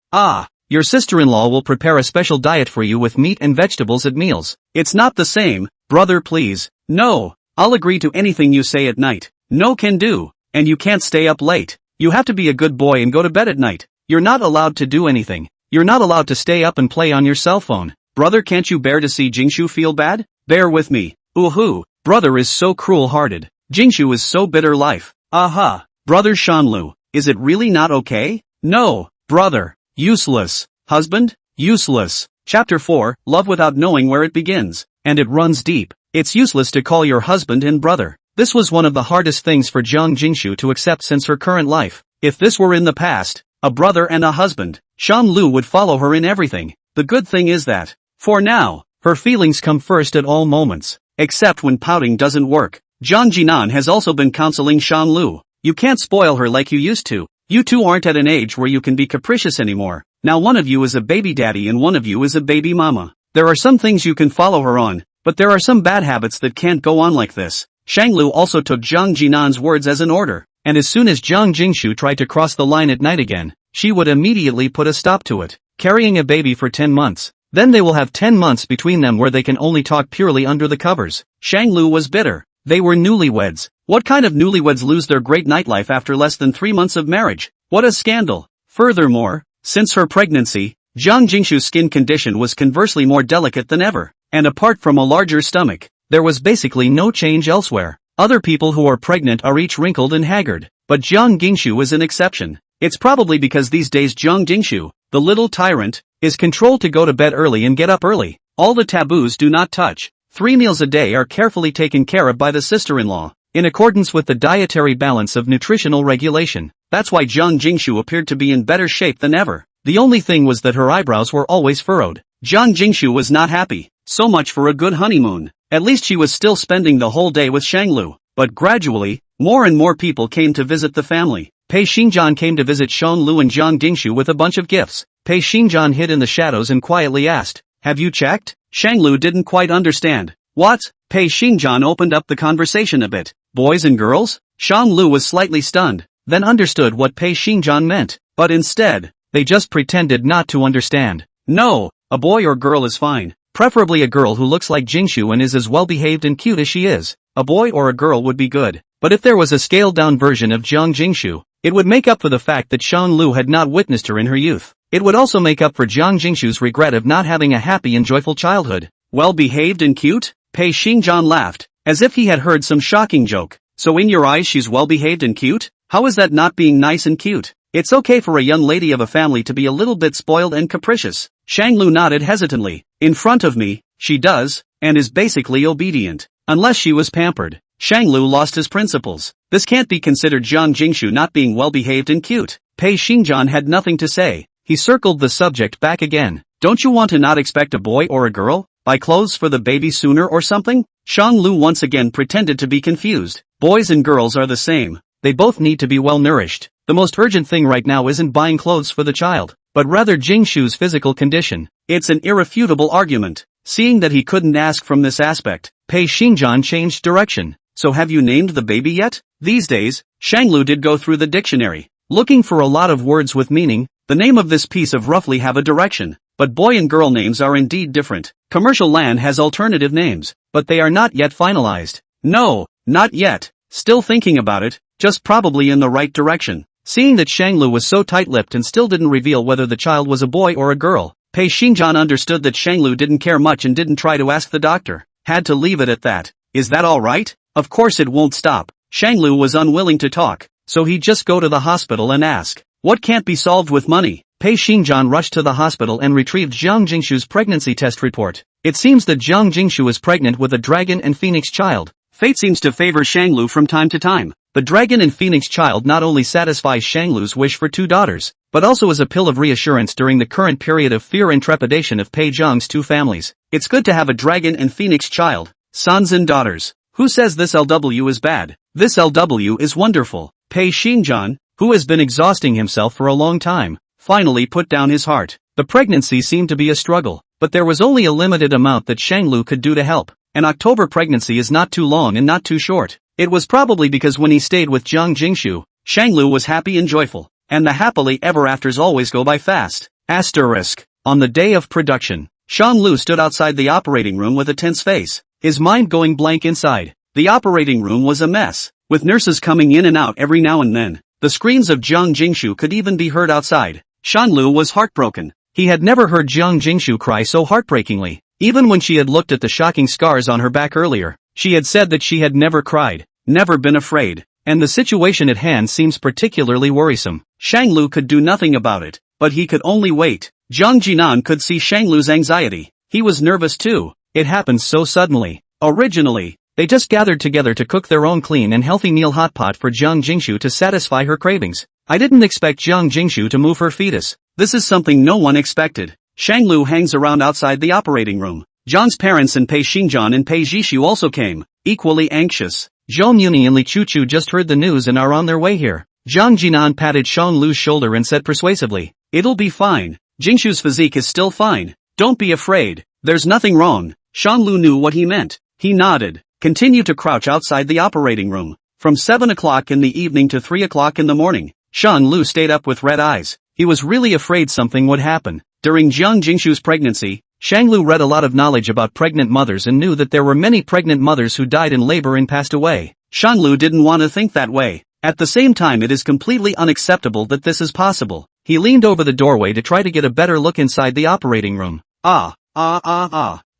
Your sister-in-law will prepare a special diet for you with meat and vegetables at meals. It's not the same. Brother, please. No. I'll agree to anything you say at night. No can do. And you can't stay up late. You have to be a good boy and go to bed at night. You're not allowed to do anything. You're not allowed to stay up and play on your cell phone. Brother, can't you bear to see Jingshu feel bad? Bear with me. Ooh, brother is so cruel-hearted. Jingshu is so bitter life. Brother Shanlu, is it really not okay? No, brother. Useless. Husband? Useless. Chapter 4, Love Without Knowing Where It Begins. And it runs deep. It's useless to call your husband and brother. This was one of the hardest things for Jiang Jingshu to accept since her current life. If this were in the past, a brother and a husband, Shan Lu would follow her in everything. The good thing is that, for now, her feelings come first at all moments. Except when pouting doesn't work. Jiang Jinan has also been counseling Shan Lu. You can't spoil her like you used to. You two aren't at an age where you can be capricious anymore. Now one of you is a baby daddy and one of you is a baby mama. There are some things you can follow her on, but there are some bad habits that can't go on like this. Shanglu also took Jiang Jinan's words as an order, and as soon as Jiang Jingshu tried to cross the line at night again, she would immediately put a stop to it. carrying a baby for 10 months. Then they will have 10 months between them where they can only talk purely under the covers. Shanglu was bitter. They were newlyweds. What kind of newlyweds lose their great nightlife after less than 3 months of marriage? What a scandal. Furthermore, since her pregnancy, Jiang Jingshu's skin condition was conversely more delicate than ever. And apart from a larger stomach, there was basically no change elsewhere. Other people who are pregnant are each wrinkled and haggard. But Jiang Jingshu is an exception. It's probably because these days Jiang Jingshu, the little tyrant, is controlled to go to bed early and get up early. All the taboos do not touch. 3 meals a day are carefully taken care of by the sister-in-law, in accordance with the dietary balance of nutritional regulation. That's why Jiang Jingshu appeared to be in better shape than ever. The only thing was that her eyebrows were always furrowed. Jiang Jingshu was not happy. So much for a good honeymoon. At least she was still spending the whole day with Shanglu. But gradually, more and more people came to visit the family. Pei Xingjian came to visit Shanglu and Jiang Jingshu with a bunch of gifts. Pei Xingjian hid in the shadows and quietly asked, "Have you checked?" Shanglu didn't quite understand. "What?" Pei Xingjian opened up the conversation a bit. "Boys and girls?" Shanglu was slightly stunned, then understood what Pei Xingjian meant. But instead, they just pretended not to understand. "No, a boy or girl is fine. Preferably a girl who looks like Jingshu and is as well behaved and cute as she is. A boy or a girl would be good. But if there was a scaled-down version of Jiang Jingshu, it would make up for the fact that Shanglu had not witnessed her in her youth. It would also make up for Jiang Jingshu's regret of not having a happy and joyful childhood." "Well-behaved and cute?" Pei Xingjian laughed, as if he had heard some shocking joke. "So in your eyes she's well-behaved and cute? How is that not being nice and cute? It's okay for a young lady of a family to be a little bit spoiled and capricious." Shanglu nodded hesitantly. "In front of me, she does, and is basically obedient. Unless she was pampered." Shanglu lost his principles. This can't be considered Jiang Jingshu not being well-behaved and cute. Pei Xingjian had nothing to say. He circled the subject back again. "Don't you want to not expect a boy or a girl? Buy clothes for the baby sooner or something?" Shanglu once again pretended to be confused. "Boys and girls are the same. They both need to be well nourished. The most urgent thing right now isn't buying clothes for the child, but rather Jingshu's physical condition." It's an irrefutable argument. Seeing that he couldn't ask from this aspect, Pei Xingjian changed direction. "So have you named the baby yet?" These days, Shanglu did go through the dictionary, looking for a lot of words with meaning. The name of this piece of roughly have a direction, but boy and girl names are indeed different. Commercial land has alternative names, but they are not yet finalized. "No, not yet. Still thinking about it, just probably in the right direction." Seeing that Shanglu was so tight-lipped and still didn't reveal whether the child was a boy or a girl, Pei Xingjian understood that Shanglu didn't care much and didn't try to ask the doctor. Had to leave it at that. "Is that all right?" Of course it won't stop. Shanglu was unwilling to talk, so he'd just go to the hospital and ask. What can't be solved with money? Pei Xingjian rushed to the hospital and retrieved Jiang Jingshu's pregnancy test report. It seems that Jiang Jingshu is pregnant with a dragon and phoenix child. Fate seems to favor Shanglu from time to time. The dragon and phoenix child not only satisfies Shanglu's wish for 2 daughters, but also is a pill of reassurance during the current period of fear and trepidation of Pei Zhang's 2 families. It's good to have a dragon and phoenix child, sons and daughters. Who says this LW is bad? This LW is wonderful. Pei Xingjian, who has been exhausting himself for a long time, finally put down his heart. The pregnancy seemed to be a struggle, but there was only a limited amount that Shanglu could do to help. An October pregnancy is not too long and not too short. It was probably because when he stayed with Jiang Jingshu, Shanglu was happy and joyful, and the happily ever afters always go by fast. Asterisk. On the day of production, Shanglu stood outside the operating room with a tense face, his mind going blank inside. The operating room was a mess, with nurses coming in and out every now and then. The screams of Jiang Jingshu could even be heard outside. Shanglu was heartbroken. He had never heard Jiang Jingshu cry so heartbreakingly. Even when she had looked at the shocking scars on her back earlier, she had said that she had never cried, never been afraid, and the situation at hand seems particularly worrisome. Shanglu could do nothing about it, but he could only wait. Jiang Jinan could see Shanglu's anxiety. He was nervous too. It happened so suddenly. Originally, they just gathered together to cook their own clean and healthy meal hot pot for Jiang Jingshu to satisfy her cravings. I didn't expect Jiang Jingshu to move her fetus. This is something no one expected. Shanglu hangs around outside the operating room. Jiang's parents and Pei Xingjian and Pei Zhishu also came, equally anxious. Zhou Muni and Li Chuchu just heard the news and are on their way here. Jiang Jinan patted Shanglu's shoulder and said persuasively, "It'll be fine. Jingshu's physique is still fine. Don't be afraid. There's nothing wrong." Shanglu knew what he meant. He nodded. Continued to crouch outside the operating room. From 7 o'clock in the evening to 3 o'clock in the morning, Shanglu stayed up with red eyes. He was really afraid something would happen. During Jiang Jingshu's pregnancy, Shanglu read a lot of knowledge about pregnant mothers and knew that there were many pregnant mothers who died in labor and passed away. Shanglu didn't want to think that way. At the same time, it is completely unacceptable that this is possible. He leaned over the doorway to try to get a better look inside the operating room.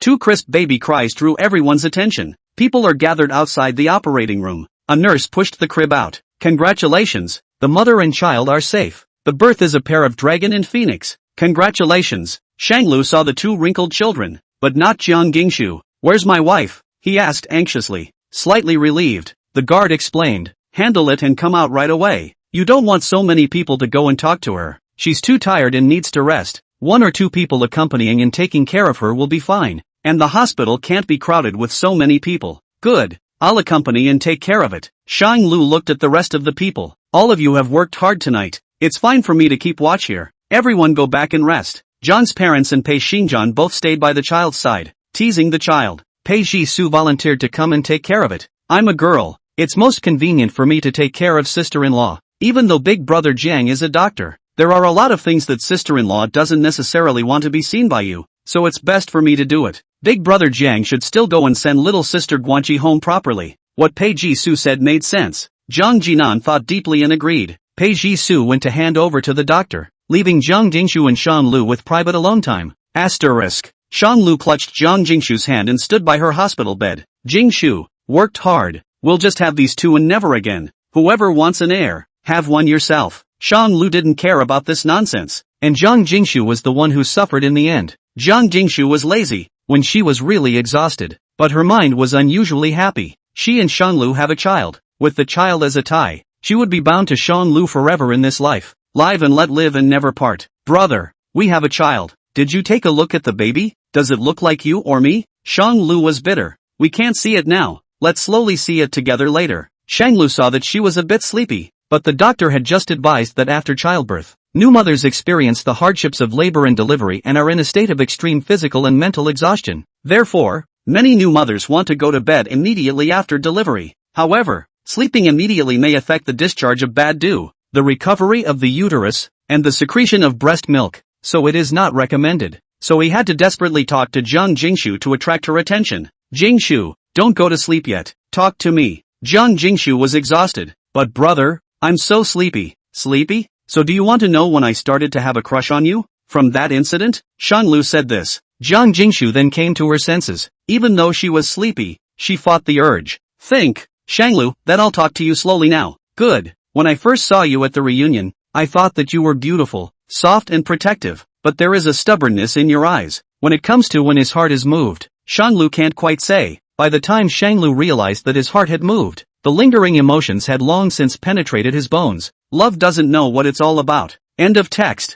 Two crisp baby cries drew everyone's attention. People are gathered outside the operating room. A nurse pushed the crib out. Congratulations, the mother and child are safe. The birth is a pair of dragon and phoenix. Congratulations. Shanglu saw the two wrinkled children, but not Jiang Jingshu. Where's my wife? He asked anxiously. Slightly relieved, the guard explained. Handle it and come out right away. You don't want so many people to go and talk to her. She's too tired and needs to rest. 1 or 2 people accompanying and taking care of her will be fine. And the hospital can't be crowded with so many people. Good. I'll accompany and take care of it. Shang Lu looked at the rest of the people. All of you have worked hard tonight. It's fine for me to keep watch here. Everyone go back and rest. John's parents and Pei Xinjian both stayed by the child's side, teasing the child. Pei Jisoo volunteered to come and take care of it. I'm a girl. It's most convenient for me to take care of sister-in-law. Even though big brother Jiang is a doctor, there are a lot of things that sister-in-law doesn't necessarily want to be seen by you, so it's best for me to do it. Big brother Jiang should still go and send little sister Guanqi home properly. What Pei Jisoo said made sense. Zhang Jinan thought deeply and agreed. Pei Jisoo went to hand over to the doctor, leaving Jiang Jingshu and Shang Lu with private alone time. Shang Lu clutched Jiang Jingshu's hand and stood by her hospital bed. Jingshu, worked hard. We'll just have these two and never again. Whoever wants an heir, have one yourself. Shang Lu didn't care about this nonsense, and Jiang Jingshu was the one who suffered in the end. Jiang Jingshu was lazy, when she was really exhausted, but her mind was unusually happy. She and Shang Lu have a child. With the child as a tie, she would be bound to Shang Lu forever in this life. Live and let live and never part. Brother, we have a child. Did you take a look at the baby? Does it look like you or me? Shang Lu was bitter. We can't see it now. Let's slowly see it together later. Shang Lu saw that she was a bit sleepy, but the doctor had just advised that after childbirth, new mothers experience the hardships of labor and delivery and are in a state of extreme physical and mental exhaustion. Therefore, many new mothers want to go to bed immediately after delivery. However, sleeping immediately may affect the discharge of bad dew, the recovery of the uterus, and the secretion of breast milk, so it is not recommended. So he had to desperately talk to Jiang Jingshu to attract her attention. Jingshu, don't go to sleep yet. Talk to me. Jiang Jingshu was exhausted. But brother, I'm so sleepy. Sleepy? So do you want to know when I started to have a crush on you? From that incident? Shang Lu said this. Jiang Jingshu then came to her senses. Even though she was sleepy, she fought the urge. Think. Shanglu, then I'll talk to you slowly now. Good. When I first saw you at the reunion, I thought that you were beautiful, soft and protective, but there is a stubbornness in your eyes. When it comes to when his heart is moved, Shanglu can't quite say. By the time Shanglu realized that his heart had moved, the lingering emotions had long since penetrated his bones. Love doesn't know what it's all about. End of text.